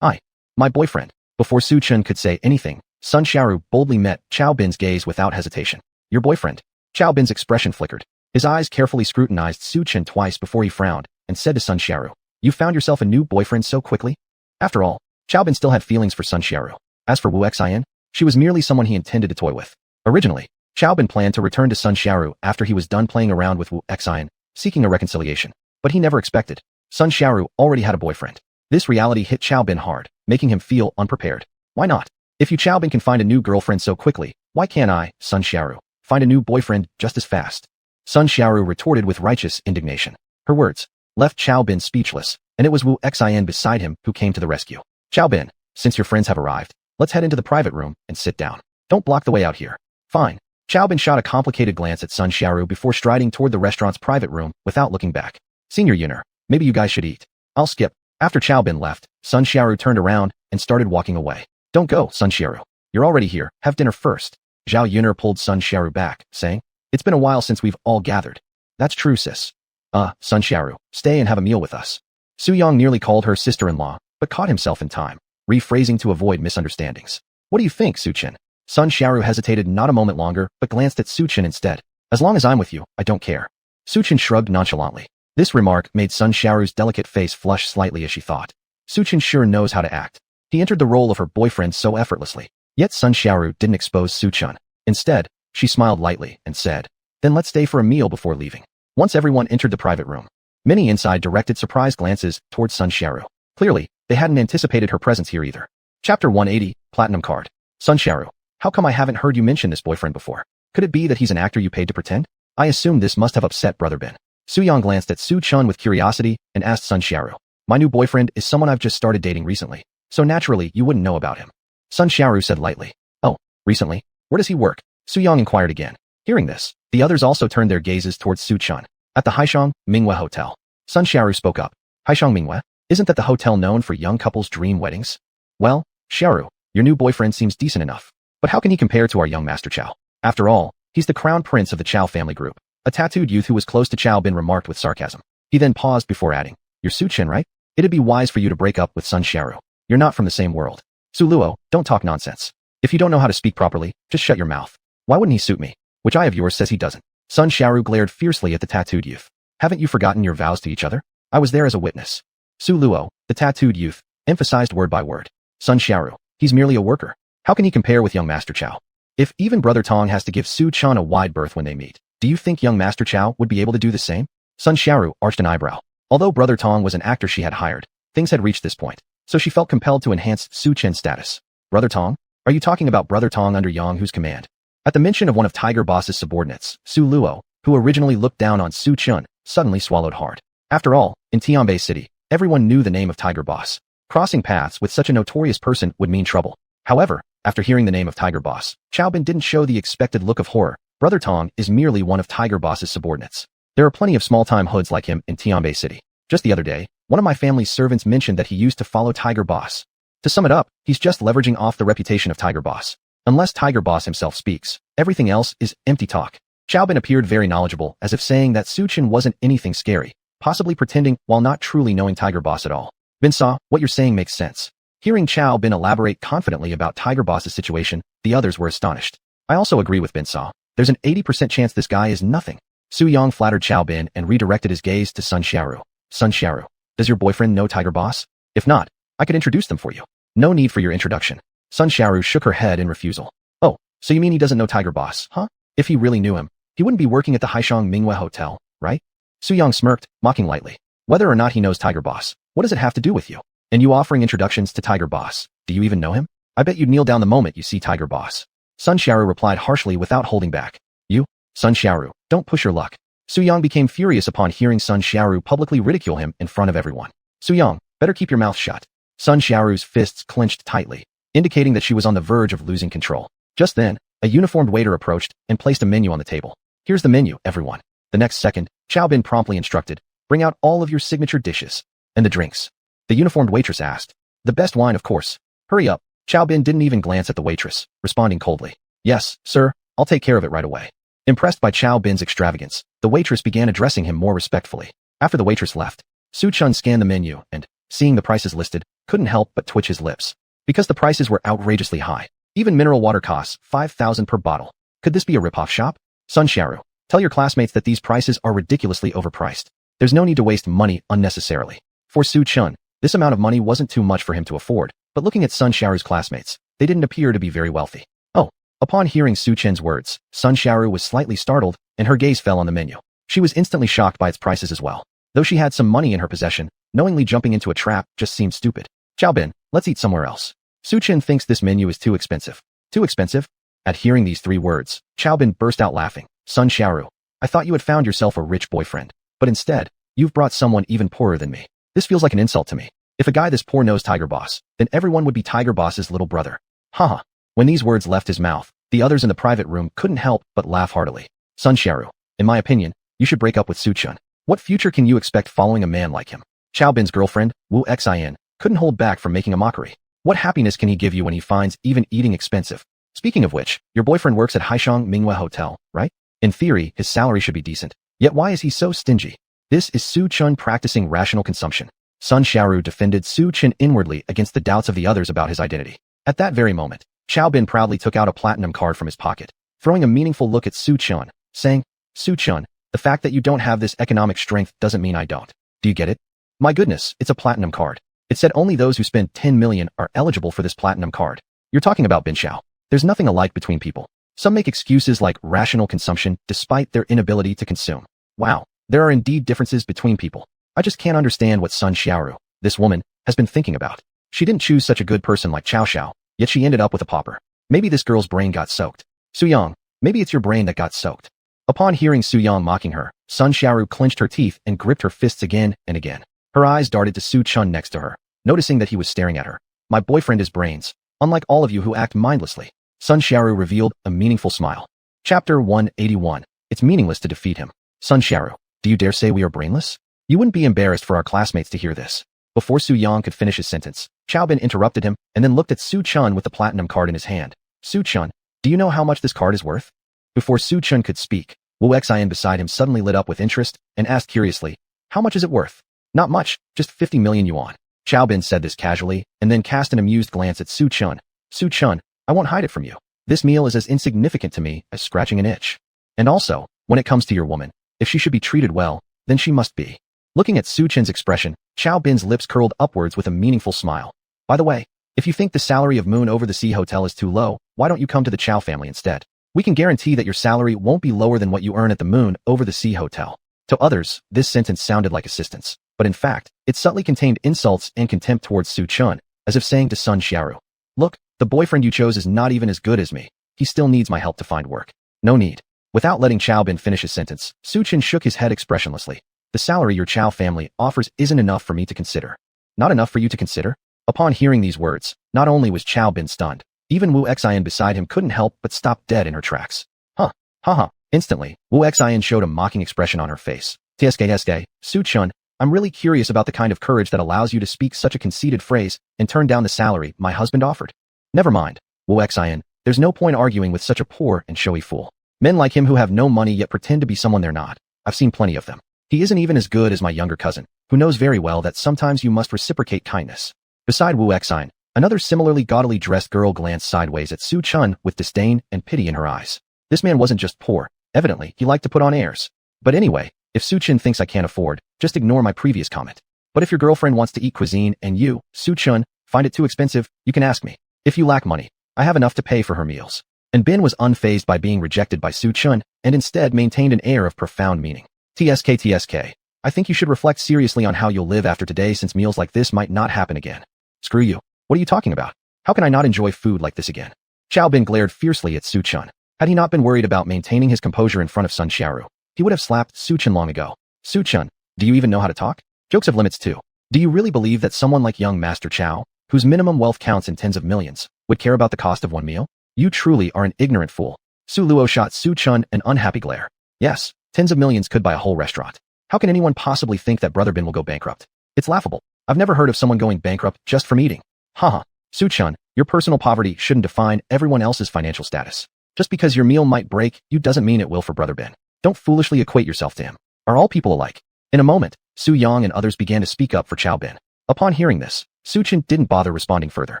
My boyfriend. Before Su Chen could say anything, Sun Xiaoru boldly met Chao Bin's gaze without hesitation. Your boyfriend? Chao Bin's expression flickered. His eyes carefully scrutinized Su Chen twice before he frowned and said to Sun Xiaoru, you found yourself a new boyfriend so quickly? After all, Chao Bin still had feelings for Sun Xiaoru. As for Wu Xin, she was merely someone he intended to toy with. Originally, Chao Bin planned to return to Sun Xiaoru after he was done playing around with Wu Xin, seeking a reconciliation. But he never expected Sun Xiaoru already had a boyfriend. This reality hit Xiaobin hard, making him feel unprepared. Why not? If you Xiaobin can find a new girlfriend so quickly, why can't I, Sun Xiaoru, find a new boyfriend just as fast? Sun Xiaoru retorted with righteous indignation. Her words left Xiaobin speechless, and it was Wu Xin beside him who came to the rescue. Xiaobin, since your friends have arrived, let's head into the private room and sit down. Don't block the way out here. Fine. Xiaobin shot a complicated glance at Sun Xiaoru before striding toward the restaurant's private room without looking back. Senior Yuner, maybe you guys should eat. I'll skip. After Xiaobin left, Sun Xiaoru turned around and started walking away. Don't go, Sun Xiaoru. You're already here. Have dinner first. Zhao Yuner pulled Sun Xiaoru back, saying, it's been a while since we've all gathered. That's true, sis. Sun Xiaoru, stay and have a meal with us. Su Yang nearly called her sister-in-law, but caught himself in time, rephrasing to avoid misunderstandings. What do you think, Su Chen? Sun Xiaoru hesitated not a moment longer, but glanced at Su Chen instead. As long as I'm with you, I don't care. Su Chen shrugged nonchalantly. This remark made Sun Xiaoru's delicate face flush slightly as she thought. Su Chen sure knows how to act. He entered the role of her boyfriend so effortlessly. Yet Sun Xiaoru didn't expose Su Chen. Instead, she smiled lightly and said, then let's stay for a meal before leaving. Once everyone entered the private room, many inside directed surprised glances towards Sun Xiaoru. Clearly, they hadn't anticipated her presence here either. Chapter 180, Platinum Card. Sun Xiaoru, how come I haven't heard you mention this boyfriend before? Could it be that he's an actor you paid to pretend? I assume this must have upset Brother Bin. Su Yang glanced at Su Chen with curiosity and asked Sun Xiaoru, my new boyfriend is someone I've just started dating recently, so naturally you wouldn't know about him. Sun Xiaoru said lightly. Oh, recently? Where does he work? Su Yang inquired again. Hearing this, the others also turned their gazes towards Su Chen. At the Haishang Minghua Hotel. Sun Xiaoru spoke up. Haishang Minghua? Isn't that the hotel known for young couples' dream weddings? Well, Xiaoru, your new boyfriend seems decent enough. But how can he compare to our young Master Chao? After all, he's the crown prince of the Chao family group. A tattooed youth who was close to Chao Bin remarked with sarcasm. He then paused before adding, you're Su Chen, right? It'd be wise for you to break up with Sun Xiaoru. You're not from the same world. Su Luo, don't talk nonsense. If you don't know how to speak properly, just shut your mouth. Why wouldn't he suit me? Which eye of yours says he doesn't? Sun Xiaoru glared fiercely at the tattooed youth. Haven't you forgotten your vows to each other? I was there as a witness. Su Luo, the tattooed youth, emphasized word by word. Sun Xiaoru, he's merely a worker. How can he compare with young Master Chao? If even Brother Tong has to give Su Chen a wide berth when they meet, do you think young Master Chao would be able to do the same? Sun Xiaoru arched an eyebrow. Although Brother Tong was an actor she had hired, things had reached this point, so she felt compelled to enhance Su Chen's status. Brother Tong? Are you talking about Brother Tong under Yang Hu's command? At the mention of one of Tiger Boss's subordinates, Su Luo, who originally looked down on Su Chen, suddenly swallowed hard. After all, in Tianbei City, everyone knew the name of Tiger Boss. Crossing paths with such a notorious person would mean trouble. However, after hearing the name of Tiger Boss, Xiaobin didn't show the expected look of horror. Brother Tong is merely one of Tiger Boss's subordinates. There are plenty of small-time hoods like him in Tianbei City. Just the other day, one of my family's servants mentioned that he used to follow Tiger Boss. To sum it up, he's just leveraging off the reputation of Tiger Boss. Unless Tiger Boss himself speaks, everything else is empty talk. Xiaobin appeared very knowledgeable, as if saying that Su Chen wasn't anything scary, possibly pretending while not truly knowing Tiger Boss at all. Bin Sa, what you're saying makes sense. Hearing Xiaobin elaborate confidently about Tiger Boss's situation, the others were astonished. I also agree with Bin Sa. There's an 80% chance this guy is nothing. Su Yang flattered Xiaobin and redirected his gaze to Sun Xiaoru. Sun Xiaoru, does your boyfriend know Tiger Boss? If not, I could introduce them for you. No need for your introduction. Sun Xiaoru shook her head in refusal. Oh, so you mean he doesn't know Tiger Boss, huh? If he really knew him, he wouldn't be working at the Haishang Minghua Hotel, right? Su Yang smirked, mocking lightly. Whether or not he knows Tiger Boss, what does it have to do with you? And you offering introductions to Tiger Boss, do you even know him? I bet you'd kneel down the moment you see Tiger Boss. Sun Xiaoru replied harshly without holding back. You? Sun Xiaoru, don't push your luck. Su Yang became furious upon hearing Sun Xiaoru publicly ridicule him in front of everyone. Su Yang, better keep your mouth shut. Sun Xiaoru's fists clenched tightly, indicating that she was on the verge of losing control. Just then, a uniformed waiter approached and placed a menu on the table. Here's the menu, everyone. The next second, Xiaobin promptly instructed, bring out all of your signature dishes. And the drinks. The uniformed waitress asked. The best wine, of course. Hurry up. Xiaobin didn't even glance at the waitress, responding coldly. Yes, sir, I'll take care of it right away. Impressed by Xiaobin's extravagance, the waitress began addressing him more respectfully. After the waitress left, Su Chen scanned the menu and, seeing the prices listed, couldn't help but twitch his lips. Because the prices were outrageously high. Even mineral water costs 5,000 per bottle. Could this be a rip-off shop? Sun Xiaoru, tell your classmates that these prices are ridiculously overpriced. There's no need to waste money unnecessarily. For Su Chen, this amount of money wasn't too much for him to afford, but looking at Sun Xiaoru's classmates, they didn't appear to be very wealthy. Oh, upon hearing Su Chen's words, Sun Xiaoru was slightly startled, and her gaze fell on the menu. She was instantly shocked by its prices as well. Though she had some money in her possession, Knowingly jumping into a trap just seems stupid. Xiao Bin, let's eat somewhere else. Su Chen thinks this menu is too expensive. Too expensive? At hearing these 3 words, Xiao Bin burst out laughing. Sun Xiaoru, I thought you had found yourself a rich boyfriend. But instead, you've brought someone even poorer than me. This feels like an insult to me. If a guy this poor knows Tiger Boss, then everyone would be Tiger Boss's little brother. Haha. When these words left his mouth, the others in the private room couldn't help but laugh heartily. Sun Xiaoru, in my opinion, you should break up with Su Chen. What future can you expect following a man like him? Xiao Bin's girlfriend, Wu Xin, couldn't hold back from making a mockery. What happiness can he give you when he finds even eating expensive? Speaking of which, your boyfriend works at Haishang Minghua Hotel, right? In theory, his salary should be decent. Yet why is he so stingy? This is Su Chen practicing rational consumption. Sun Xiaoru defended Su Chen inwardly against the doubts of the others about his identity. At that very moment, Xiao Bin proudly took out a platinum card from his pocket, throwing a meaningful look at Su Chen, saying, Su Chen, the fact that you don't have this economic strength doesn't mean I don't. Do you get it? My goodness, it's a platinum card. It said only those who spend 10 million are eligible for this platinum card. You're talking about Bin Xiao. There's nothing alike between people. Some make excuses like rational consumption despite their inability to consume. Wow, there are indeed differences between people. I just can't understand what Sun Xiaoru, this woman, has been thinking about. She didn't choose such a good person like Chao Xiao, yet she ended up with a pauper. Maybe this girl's brain got soaked. Su Yang, maybe it's your brain that got soaked. Upon hearing Su Yang mocking her, Sun Xiaoru clenched her teeth and gripped her fists again and again. Her eyes darted to Su Chen next to her, noticing that he was staring at her. My boyfriend is brains, unlike all of you who act mindlessly. Sun Xiaoru revealed a meaningful smile. Chapter 181. It's meaningless to defeat him. Sun Xiaoru, do you dare say we are brainless? You wouldn't be embarrassed for our classmates to hear this. Before Su Yang could finish his sentence, Xiao Bin interrupted him and then looked at Su Chen with the platinum card in his hand. Su Chen, do you know how much this card is worth? Before Su Chen could speak, Wu Xian beside him suddenly lit up with interest and asked curiously, how much is it worth? Not much, just 50 million yuan. Xiao Bin said this casually and then cast an amused glance at Su Chen. Su Chen, I won't hide it from you. This meal is as insignificant to me as scratching an itch. And also, when it comes to your woman, if she should be treated well, then she must be. Looking at Su Chen's expression, Xiao Bin's lips curled upwards with a meaningful smile. By the way, if you think the salary of Moon Over the Sea Hotel is too low, why don't you come to the Chow family instead? We can guarantee that your salary won't be lower than what you earn at the Moon Over the Sea Hotel. To others, this sentence sounded like assistance, but in fact, it subtly contained insults and contempt towards Su Chen, as if saying to Sun Xiaoru, look, the boyfriend you chose is not even as good as me. He still needs my help to find work. No need. Without letting Xiao Bin finish his sentence, Su Chen shook his head expressionlessly. The salary your Chow family offers isn't enough for me to consider. Not enough for you to consider? Upon hearing these words, not only was Xiao Bin stunned, even Wu Xian beside him couldn't help but stop dead in her tracks. Huh. Haha. Instantly, Wu Xian showed a mocking expression on her face. TSK, Su Chen, I'm really curious about the kind of courage that allows you to speak such a conceited phrase and turn down the salary my husband offered. Never mind, Wu Xian, there's no point arguing with such a poor and showy fool. Men like him who have no money yet pretend to be someone they're not. I've seen plenty of them. He isn't even as good as my younger cousin, who knows very well that sometimes you must reciprocate kindness. Beside Wu Xian, another similarly gaudily dressed girl glanced sideways at Su Chen with disdain and pity in her eyes. This man wasn't just poor, evidently he liked to put on airs. But anyway, if Su Chen thinks I can't afford, just ignore my previous comment. But if your girlfriend wants to eat cuisine and you, Su Chen, find it too expensive, you can ask me. If you lack money, I have enough to pay for her meals. And Bin was unfazed by being rejected by Su Chen and instead maintained an air of profound meaning. TSK, I think you should reflect seriously on how you'll live after today since meals like this might not happen again. Screw you. What are you talking about? How can I not enjoy food like this again? Xiao Bin glared fiercely at Su Chen. Had he not been worried about maintaining his composure in front of Sun Xiaoru, he would have slapped Su Chen long ago. Su Chen, do you even know how to talk? Jokes have limits too. Do you really believe that someone like young Master Chow, whose minimum wealth counts in tens of millions, would care about the cost of one meal? You truly are an ignorant fool. Su Luo shot Su Chen an unhappy glare. Yes, tens of millions could buy a whole restaurant. How can anyone possibly think that Brother Bin will go bankrupt? It's laughable. I've never heard of someone going bankrupt just from eating. Haha. Su Chen, your personal poverty shouldn't define everyone else's financial status. Just because your meal might break, you doesn't mean it will for Brother Bin. Don't foolishly equate yourself to him. Are all people alike? In a moment, Su Yang and others began to speak up for Xiao Bin. Upon hearing this, Su Chen didn't bother responding further.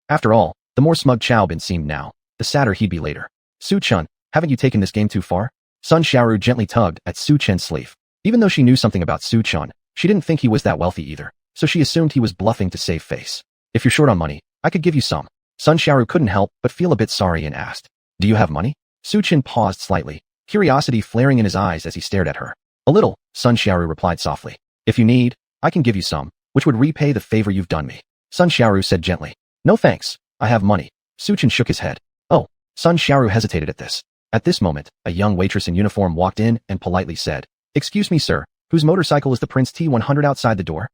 After all, the more smug Xiao Bin seemed now, the sadder he'd be later. Su Chen, haven't you taken this game too far? Sun Xiaoru gently tugged at Su Chen's sleeve. Even though she knew something about Su Chen, she didn't think he was that wealthy either, so she assumed he was bluffing to save face. If you're short on money, I could give you some. Sun Xiaoru couldn't help but feel a bit sorry and asked, do you have money? Su Chen paused slightly, curiosity flaring in his eyes as he stared at her. A little, Sun Xiaoru replied softly. If you need, I can give you some, which would repay the favor you've done me. Sun Xiaoru said gently. No thanks, I have money. Su Chen shook his head. Oh, Sun Xiaoru hesitated at this. At this moment, a young waitress in uniform walked in and politely said, Excuse me, sir, whose motorcycle is the Prince T100 outside the door?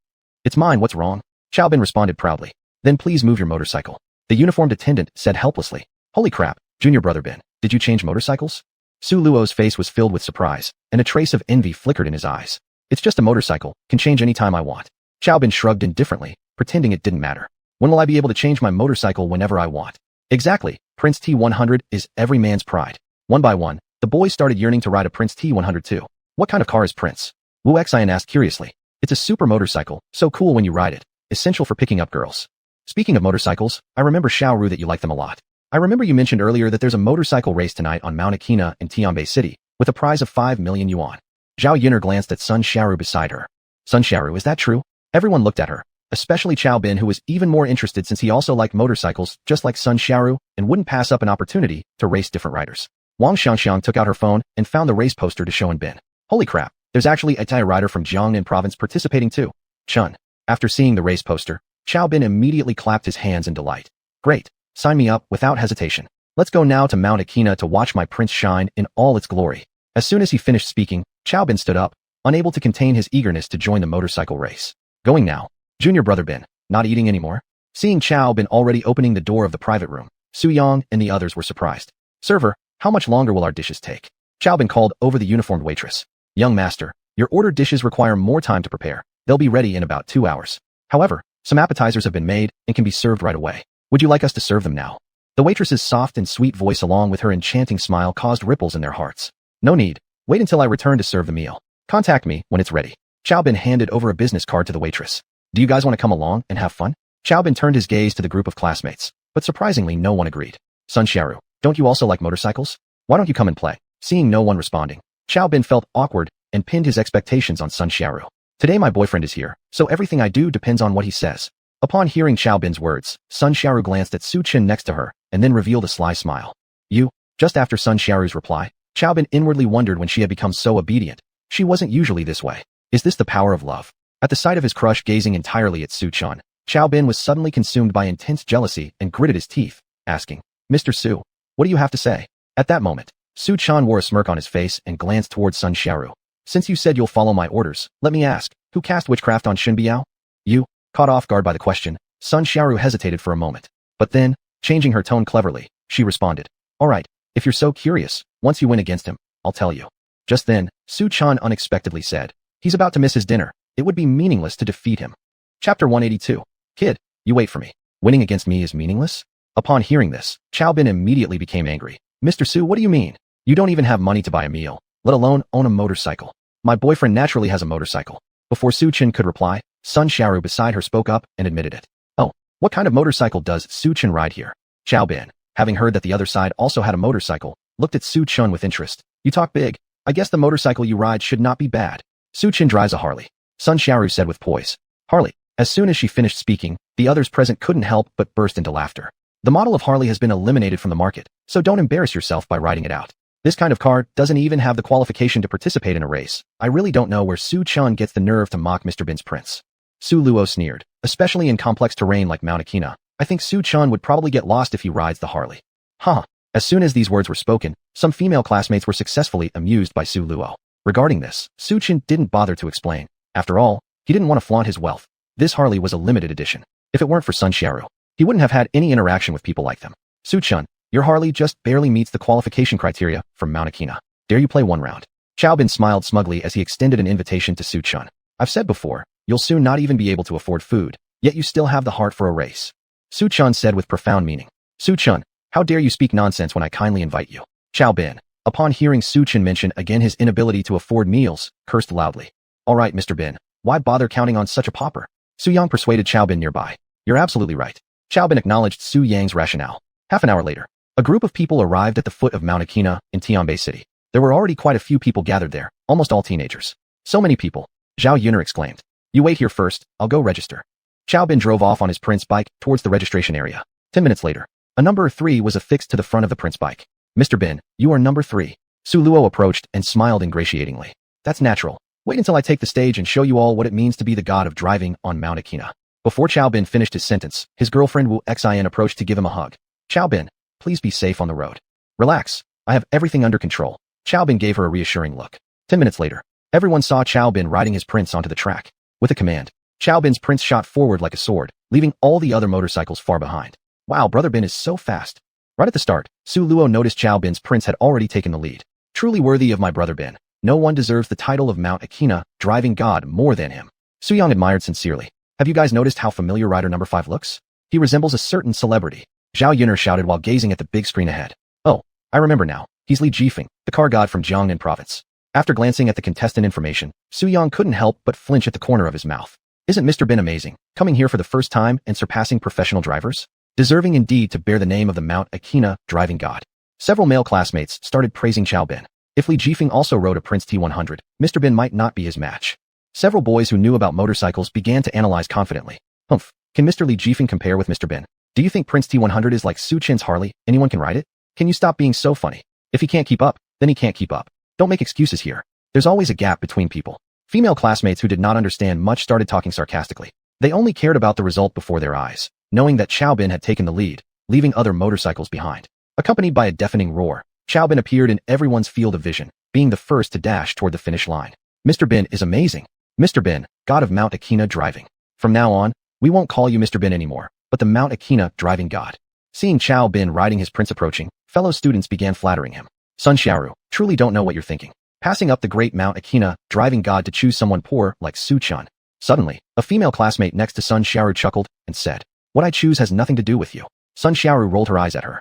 It's mine, what's wrong? Xiaobin responded proudly. Then please move your motorcycle. The uniformed attendant said helplessly. Holy crap, junior brother Ben, did you change motorcycles? Su Luo's face was filled with surprise, and a trace of envy flickered in his eyes. It's just a motorcycle, can change any time I want. Xiaobin shrugged indifferently, pretending it didn't matter. When will I be able to change my motorcycle whenever I want? Exactly, Prince T100 is every man's pride. One by one, the boys started yearning to ride a Prince T100 too. What kind of car is Prince? Wu Xian asked curiously. It's a super motorcycle, so cool when you ride it. Essential for picking up girls. Speaking of motorcycles, I remember Xiaoru that you like them a lot. I remember you mentioned earlier that there's a motorcycle race tonight on Mount Aquina in Tianbei City, with a prize of 5 million yuan. Zhao Yun'er glanced at Sun Xiaoru beside her. Sun Xiaoru, is that true? Everyone looked at her, especially Qiao Bin, who was even more interested since he also liked motorcycles just like Sun Xiaoru and wouldn't pass up an opportunity to race different riders. Wang Xiangxiang took out her phone and found the race poster to show in Bin. Holy crap, there's actually a Thai rider from Jiangnan province participating too. Chun. After seeing the race poster, Qiao Bin immediately clapped his hands in delight. Great, sign me up without hesitation. Let's go now to Mount Aquina to watch my prince shine in all its glory. As soon as he finished speaking, Qiao Bin stood up, unable to contain his eagerness to join the motorcycle race. Going now. Junior brother Bin, not eating anymore? Seeing Qiao Bin already opening the door of the private room, Su Yang and the others were surprised. Server, how much longer will our dishes take? Qiao Bin called over the uniformed waitress. Young master, your ordered dishes require more time to prepare. They'll be ready in about 2 hours. However, some appetizers have been made and can be served right away. Would you like us to serve them now? The waitress's soft and sweet voice along with her enchanting smile caused ripples in their hearts. No need. Wait until I return to serve the meal. Contact me when it's ready. Qiao Bin handed over a business card to the waitress. Do you guys want to come along and have fun? Qiao Bin turned his gaze to the group of classmates, but surprisingly no one agreed. Sun Xiaoru, don't you also like motorcycles? Why don't you come and play? Seeing no one responding, Qiao Bin felt awkward and pinned his expectations on Sun Xiaoru. Today my boyfriend is here, so everything I do depends on what he says. Upon hearing Qiao Bin's words, Sun Xiaoru glanced at Su Chen next to her, and then revealed a sly smile. You? Just after Sun Xiaoru's reply, Qiao Bin inwardly wondered when she had become so obedient. She wasn't usually this way. Is this the power of love? At the sight of his crush gazing entirely at Su Chen, Qiao Bin was suddenly consumed by intense jealousy and gritted his teeth, asking, Mr. Su, what do you have to say? At that moment, Su Chen wore a smirk on his face and glanced towards Sun Xiaoru. Since you said you'll follow my orders, let me ask, who cast witchcraft on Shen Biao? You? Caught off guard by the question, Sun Xiaoru hesitated for a moment. But then, changing her tone cleverly, she responded, Alright, if you're so curious, once you win against him, I'll tell you. Just then, Su Chen unexpectedly said, He's about to miss his dinner. It would be meaningless to defeat him. Chapter 182. Kid, you wait for me. Winning against me is meaningless? Upon hearing this, Qiao Bin immediately became angry. Mr. Su, what do you mean? You don't even have money to buy a meal, let alone own a motorcycle. My boyfriend naturally has a motorcycle. Before Su Chen could reply, Sun Xiaoru beside her spoke up and admitted it. Oh, what kind of motorcycle does Su Chen ride here? Qiao Bin, having heard that the other side also had a motorcycle, looked at Su Chen with interest. You talk big. I guess the motorcycle you ride should not be bad. Su Chen drives a Harley. Sun Xiaoru said with poise. Harley. As soon as she finished speaking, the others present couldn't help but burst into laughter. The model of Harley has been eliminated from the market, so don't embarrass yourself by riding it out. This kind of car doesn't even have the qualification to participate in a race. I really don't know where Su Chen gets the nerve to mock Mr. Bin's prince. Su Luo sneered. Especially in complex terrain like Mount Aquina, I think Su Chen would probably get lost if he rides the Harley. Huh. As soon as these words were spoken, some female classmates were successfully amused by Su Luo. Regarding this, Su Chen didn't bother to explain. After all, he didn't want to flaunt his wealth. This Harley was a limited edition. If it weren't for Sun Xiaoru, he wouldn't have had any interaction with people like them. Su Chen, your Harley just barely meets the qualification criteria for Mount Aquina. Dare you play one round? Qiao Bin smiled smugly as he extended an invitation to Su Chen. I've said before, you'll soon not even be able to afford food, yet you still have the heart for a race. Su Chen said with profound meaning. Su Chen, how dare you speak nonsense when I kindly invite you? Qiao Bin, upon hearing Su Chen mention again his inability to afford meals, cursed loudly. All right, Mr. Bin, why bother counting on such a pauper? Su Yang persuaded Qiao Bin nearby. You're absolutely right. Qiao Bin acknowledged Su Yang's rationale. Half an hour later, a group of people arrived at the foot of Mount Aquina in Tianbei City. There were already quite a few people gathered there, almost all teenagers. So many people. Zhao Yun'er exclaimed. You wait here first, I'll go register. Qiao Bin drove off on his prince bike towards the registration area. 10 minutes later, a number 3 was affixed to the front of the prince bike. Mr. Bin, you are number 3. Su Luo approached and smiled ingratiatingly. That's natural. Wait until I take the stage and show you all what it means to be the god of driving on Mount Akina. Before Chao Bin finished his sentence, his girlfriend Wu Xin approached to give him a hug. Chao Bin, please be safe on the road. Relax, I have everything under control. Chao Bin gave her a reassuring look. 10 minutes later, everyone saw Chao Bin riding his prince onto the track. With a command, Chao Bin's prince shot forward like a sword, leaving all the other motorcycles far behind. Wow, Brother Bin is so fast. Right at the start, Su Luo noticed Chao Bin's prince had already taken the lead. Truly worthy of my Brother Bin. No one deserves the title of Mount Akina, driving god, more than him. Su Yang admired sincerely. Have you guys noticed how familiar rider number 5 looks? He resembles a certain celebrity. Zhao Yun'er shouted while gazing at the big screen ahead. Oh, I remember now. He's Li Jifeng, the car god from Jiangnan province. After glancing at the contestant information, Su Yang couldn't help but flinch at the corner of his mouth. Isn't Mr. Bin amazing, coming here for the first time and surpassing professional drivers? Deserving indeed to bear the name of the Mount Akina, driving god. Several male classmates started praising Chao Bin. If Li Jifeng also rode a Prince T100, Mr. Bin might not be his match. Several boys who knew about motorcycles began to analyze confidently. Humph, can Mr. Li Jifeng compare with Mr. Bin? Do you think Prince T100 is like Su Chen's Harley, anyone can ride it? Can you stop being so funny? If he can't keep up, then he can't keep up. Don't make excuses here. There's always a gap between people. Female classmates who did not understand much started talking sarcastically. They only cared about the result before their eyes, knowing that Chao Bin had taken the lead, leaving other motorcycles behind. Accompanied by a deafening roar, Chao Bin appeared in everyone's field of vision, being the first to dash toward the finish line. Mr. Bin is amazing. Mr. Bin, god of Mount Akina driving. From now on, we won't call you Mr. Bin anymore, but the Mount Akina driving god. Seeing Chao Bin riding his prince approaching, fellow students began flattering him. Sun Xiaoru, truly don't know what you're thinking. Passing up the great Mount Akina, driving god to choose someone poor like Su Chun. Suddenly, a female classmate next to Sun Xiaoru chuckled and said, what I choose has nothing to do with you. Sun Xiaoru rolled her eyes at her.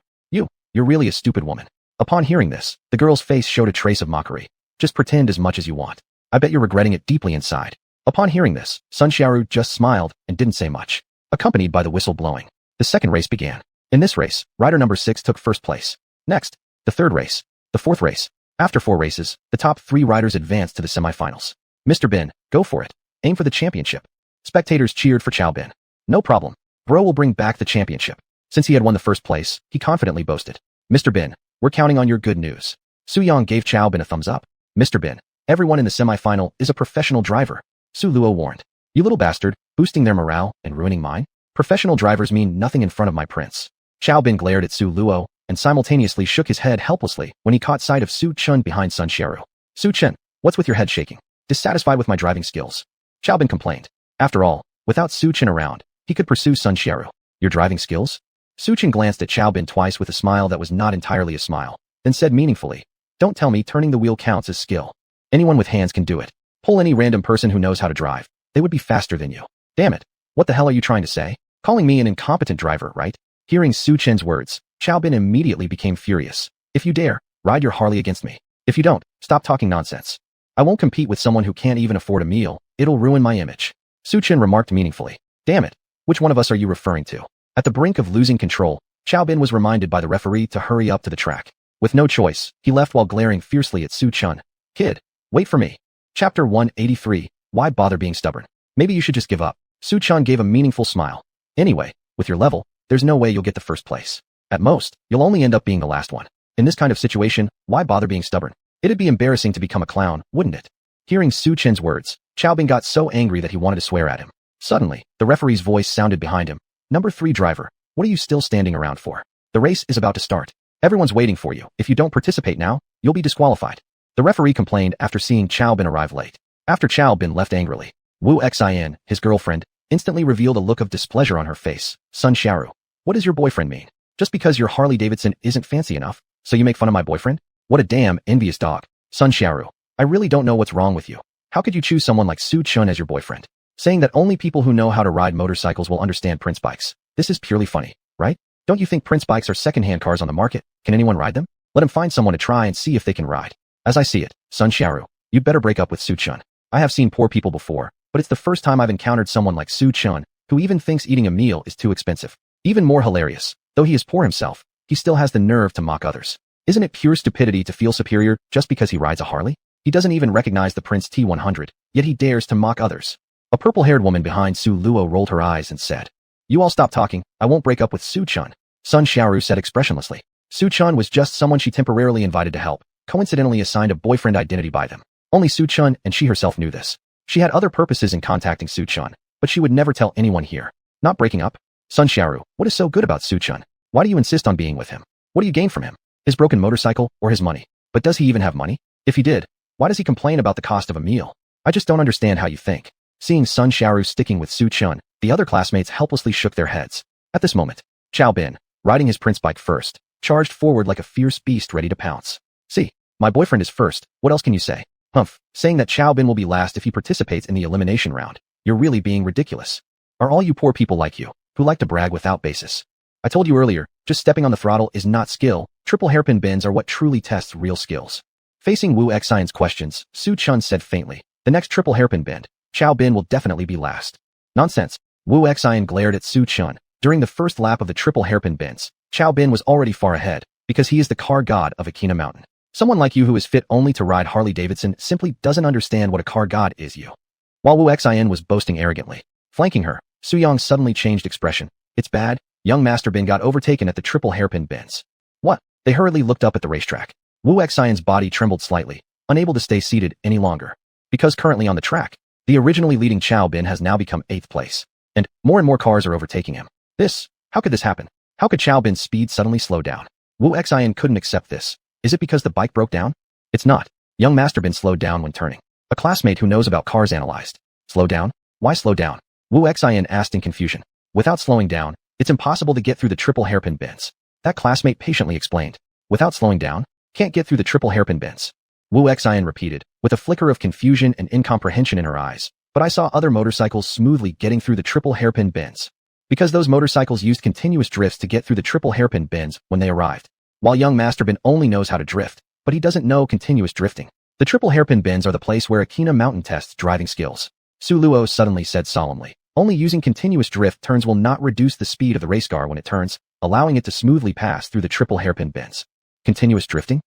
You're really a stupid woman. Upon hearing this, the girl's face showed a trace of mockery. Just pretend as much as you want. I bet you're regretting it deeply inside. Upon hearing this, Sun Xiaoru just smiled and didn't say much, accompanied by the whistle blowing. The second race began. In this race, rider number 6 took first place. Next, the third race, the fourth race. After 4 races, the top 3 riders advanced to the semifinals. Mr. Bin, go for it. Aim for the championship. Spectators cheered for Chao Bin. No problem. Bro will bring back the championship. Since he had won the first place, he confidently boasted. Mr. Bin, we're counting on your good news. Su Yang gave Chao Bin a thumbs up. Mr. Bin, everyone in the semifinal is a professional driver. Su Luo warned. You little bastard, boosting their morale and ruining mine? Professional drivers mean nothing in front of my prince. Chao Bin glared at Su Luo and simultaneously shook his head helplessly when he caught sight of Su Chun behind Sun Xiaoru. Su Chen, what's with your head shaking? Dissatisfied with my driving skills? Chao Bin complained. After all, without Su Chen around, he could pursue Sun Xiaoru. Your driving skills? Su Chen glanced at Chao Bin twice with a smile that was not entirely a smile, then said meaningfully, don't tell me turning the wheel counts as skill. Anyone with hands can do it. Pull any random person who knows how to drive. They would be faster than you. Damn it. What the hell are you trying to say? Calling me an incompetent driver, right? Hearing Su Chen's words, Chao Bin immediately became furious. If you dare, ride your Harley against me. If you don't, stop talking nonsense. I won't compete with someone who can't even afford a meal. It'll ruin my image. Su Chen remarked meaningfully. Damn it. Which one of us are you referring to? At the brink of losing control, Chao Bin was reminded by the referee to hurry up to the track. With no choice, he left while glaring fiercely at Su Chun. Kid, wait for me. Chapter 183, Why Bother Being Stubborn? Maybe you should just give up. Su Chun gave a meaningful smile. Anyway, with your level, there's no way you'll get the first place. At most, you'll only end up being the last one. In this kind of situation, why bother being stubborn? It'd be embarrassing to become a clown, wouldn't it? Hearing Su Chen's words, Chao Bin got so angry that he wanted to swear at him. Suddenly, the referee's voice sounded behind him. Number 3 driver, what are you still standing around for? The race is about to start. Everyone's waiting for you. If you don't participate now, you'll be disqualified. The referee complained after seeing Chao Bin arrive late. After Chao Bin left angrily, Wu Xin, his girlfriend, instantly revealed a look of displeasure on her face. Sun Xiaoru, what does your boyfriend mean? Just because your Harley Davidson isn't fancy enough, so you make fun of my boyfriend? What a damn envious dog. Sun Xiaoru, I really don't know what's wrong with you. How could you choose someone like Su Chun as your boyfriend? Saying that only people who know how to ride motorcycles will understand Prince bikes. This is purely funny, right? Don't you think Prince bikes are second-hand cars on the market? Can anyone ride them? Let him find someone to try and see if they can ride. As I see it, Sun Xiaoru, you'd better break up with Su Chun. I have seen poor people before, but it's the first time I've encountered someone like Su Chun, who even thinks eating a meal is too expensive. Even more hilarious, though he is poor himself, he still has the nerve to mock others. Isn't it pure stupidity to feel superior just because he rides a Harley? He doesn't even recognize the Prince T100, yet he dares to mock others. A purple-haired woman behind Su Luo rolled her eyes and said, You all stop talking, I won't break up with Su Chun. Sun Xiaoru said expressionlessly. Su Chun was just someone she temporarily invited to help, coincidentally assigned a boyfriend identity by them. Only Su Chun and she herself knew this. She had other purposes in contacting Su Chun, but she would never tell anyone here. Not breaking up? Sun Xiaoru, what is so good about Su Chun? Why do you insist on being with him? What do you gain from him? His broken motorcycle or his money? But does he even have money? If he did, why does he complain about the cost of a meal? I just don't understand how you think. Seeing Sun Xiaoru sticking with Su Chun, the other classmates helplessly shook their heads. At this moment, Chao Bin, riding his prince bike first, charged forward like a fierce beast ready to pounce. See, my boyfriend is first, what else can you say? Humph, saying that Chao Bin will be last if he participates in the elimination round. You're really being ridiculous. Are all you poor people like you, who like to brag without basis? I told you earlier, just stepping on the throttle is not skill, triple hairpin bends are what truly tests real skills. Facing Wu Xian's questions, Su Chun said faintly, the next triple hairpin bend, Chao Bin will definitely be last. Nonsense. Wu Xian glared at Su Chun. During the first lap of the triple hairpin bends, Chao Bin was already far ahead, because he is the car god of Akina Mountain. Someone like you who is fit only to ride Harley-Davidson simply doesn't understand what a car god is you. While Wu Xian was boasting arrogantly, flanking her, Su Yang suddenly changed expression. It's bad, young Master Bin got overtaken at the triple hairpin bends. What? They hurriedly looked up at the racetrack. Wu Xian's body trembled slightly, unable to stay seated any longer. Because currently on the track, the originally leading Chao Bin has now become 8th place. And more cars are overtaking him. How could this happen? How could Chao Bin's speed suddenly slow down? Wu Xian couldn't accept this. Is it because the bike broke down? It's not. Young Master Bin slowed down when turning. A classmate who knows about cars analyzed. Slow down? Why slow down? Wu Xian asked in confusion. Without slowing down, it's impossible to get through the triple hairpin bends. That classmate patiently explained. Without slowing down, can't get through the triple hairpin bends. Wu Xian repeated, with a flicker of confusion and incomprehension in her eyes. But I saw other motorcycles smoothly getting through the triple hairpin bends. Because those motorcycles used continuous drifts to get through the triple hairpin bends when they arrived. While young Master Bin only knows how to drift, but he doesn't know continuous drifting. The triple hairpin bends are the place where Akina Mountain tests driving skills. Su Luo suddenly said solemnly. Only using continuous drift turns will not reduce the speed of the race car when it turns, allowing it to smoothly pass through the triple hairpin bends. Continuous drifting?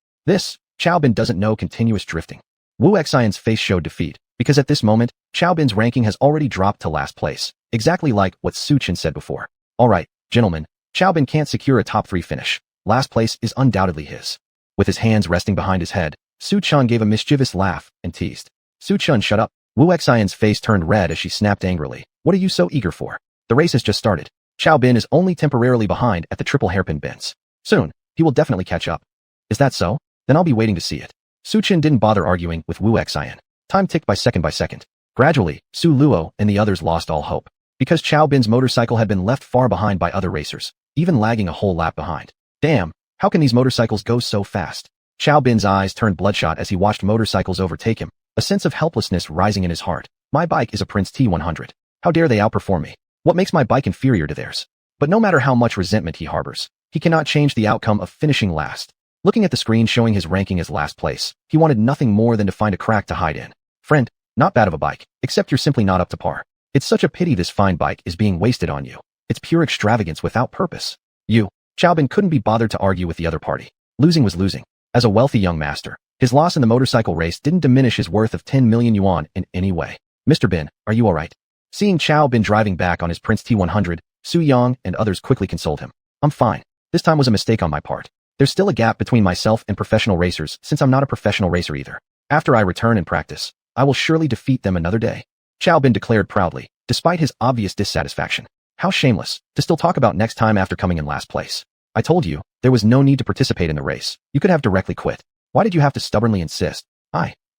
Chao Bin doesn't know continuous drifting. Wu Xian's face showed defeat, because at this moment, Chao Bin's ranking has already dropped to last place, exactly like what Su Chun said before. Alright, gentlemen, Chao Bin can't secure a top 3 finish. Last place is undoubtedly his. With his hands resting behind his head, Su Chun gave a mischievous laugh and teased. Su Chun, shut up. Wu Xian's face turned red as she snapped angrily. What are you so eager for? The race has just started. Chao Bin is only temporarily behind at the triple hairpin bends. Soon, he will definitely catch up. Is that so? Then I'll be waiting to see it. Su Chun didn't bother arguing with Wu Xian. Time ticked by second by second. Gradually, Su Luo and the others lost all hope. Because Chao Bin's motorcycle had been left far behind by other racers, even lagging a whole lap behind. Damn, how can these motorcycles go so fast? Chao Bin's eyes turned bloodshot as he watched motorcycles overtake him, a sense of helplessness rising in his heart. My bike is a Prince T100. How dare they outperform me? What makes my bike inferior to theirs? But no matter how much resentment he harbors, he cannot change the outcome of finishing last. Looking at the screen showing his ranking as last place, he wanted nothing more than to find a crack to hide in. Friend, not bad of a bike, except you're simply not up to par. It's such a pity this fine bike is being wasted on you. It's pure extravagance without purpose. Chao Bin couldn't be bothered to argue with the other party. Losing was losing. As a wealthy young master, his loss in the motorcycle race didn't diminish his worth of 10 million yuan in any way. Mr. Bin, are you alright? Seeing Chao Bin driving back on his Prince T100, Su Yang and others quickly consoled him. I'm fine. This time was a mistake on my part. There's still a gap between myself and professional racers since I'm not a professional racer either. After I return and practice, I will surely defeat them another day. Chao Bin declared proudly, despite his obvious dissatisfaction. How shameless, to still talk about next time after coming in last place. I told you, there was no need to participate in the race. You could have directly quit. Why did you have to stubbornly insist?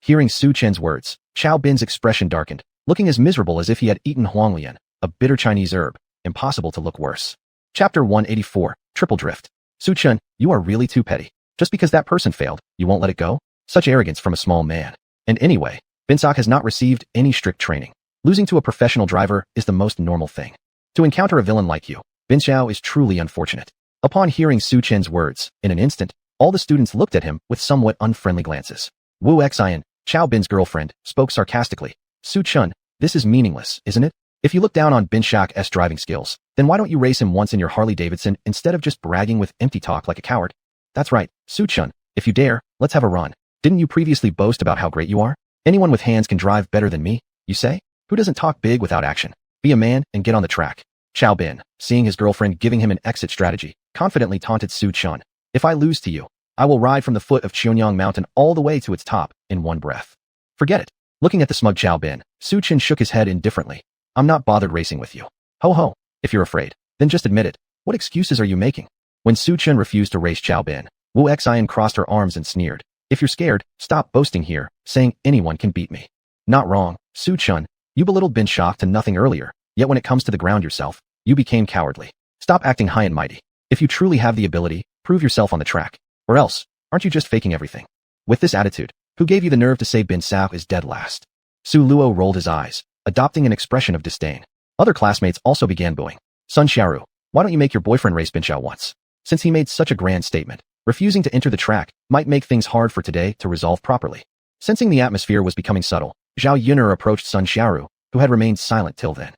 Hearing Su Chen's words, Chao Bin's expression darkened, looking as miserable as if he had eaten xuanhuan, a bitter Chinese herb. Impossible to look worse. Chapter 184, Triple Drift. Su Chen, you are really too petty. Just because that person failed, you won't let it go? Such arrogance from a small man. And anyway, Binsak has not received any strict training. Losing to a professional driver is the most normal thing. To encounter a villain like you, Bin Xiao is truly unfortunate. Upon hearing Su Chen's words, in an instant, all the students looked at him with somewhat unfriendly glances. Wu Xian, Chao Bin's girlfriend, spoke sarcastically. Su Chun, this is meaningless, isn't it? If you look down on Bin Xiao's driving skills, then why don't you race him once in your Harley-Davidson instead of just bragging with empty talk like a coward? That's right, Su Chun, if you dare, let's have a run. Didn't you previously boast about how great you are? Anyone with hands can drive better than me, you say? Who doesn't talk big without action? Be a man and get on the track. Chao Bin, seeing his girlfriend giving him an exit strategy, confidently taunted Su Chun. If I lose to you, I will ride from the foot of Xuanhuan Mountain all the way to its top in one breath. Forget it. Looking at the smug Xiao Bin, Su Chen shook his head indifferently. I'm not bothered racing with you. Ho ho. If you're afraid, then just admit it. What excuses are you making? When Su Chen refused to race Xiao Bin, Wu Xian crossed her arms and sneered. If you're scared, stop boasting here, saying anyone can beat me. Not wrong, Su Chen. You belittled Bin Shak to nothing earlier, yet when it comes to the ground yourself, you became cowardly. Stop acting high and mighty. If you truly have the ability, prove yourself on the track. Or else, aren't you just faking everything? With this attitude, who gave you the nerve to say Bin Shak is dead last? Su Luo rolled his eyes, adopting an expression of disdain. Other classmates also began booing. Sun Xiaoru, why don't you make your boyfriend race Bin Shao once? Since he made such a grand statement, refusing to enter the track might make things hard for today to resolve properly. Sensing the atmosphere was becoming subtle, Zhao Yuner approached Sun Xiaoru, who had remained silent till then.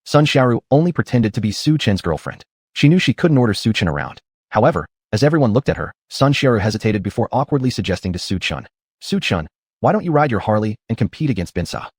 Sun Xiaoru only pretended to be Su Chen's girlfriend. She knew she couldn't order Su Chen around. However, as everyone looked at her, Sun Xiaoru hesitated before awkwardly suggesting to Su Chen, Su Chen, why don't you ride your Harley and compete against Bin Sa?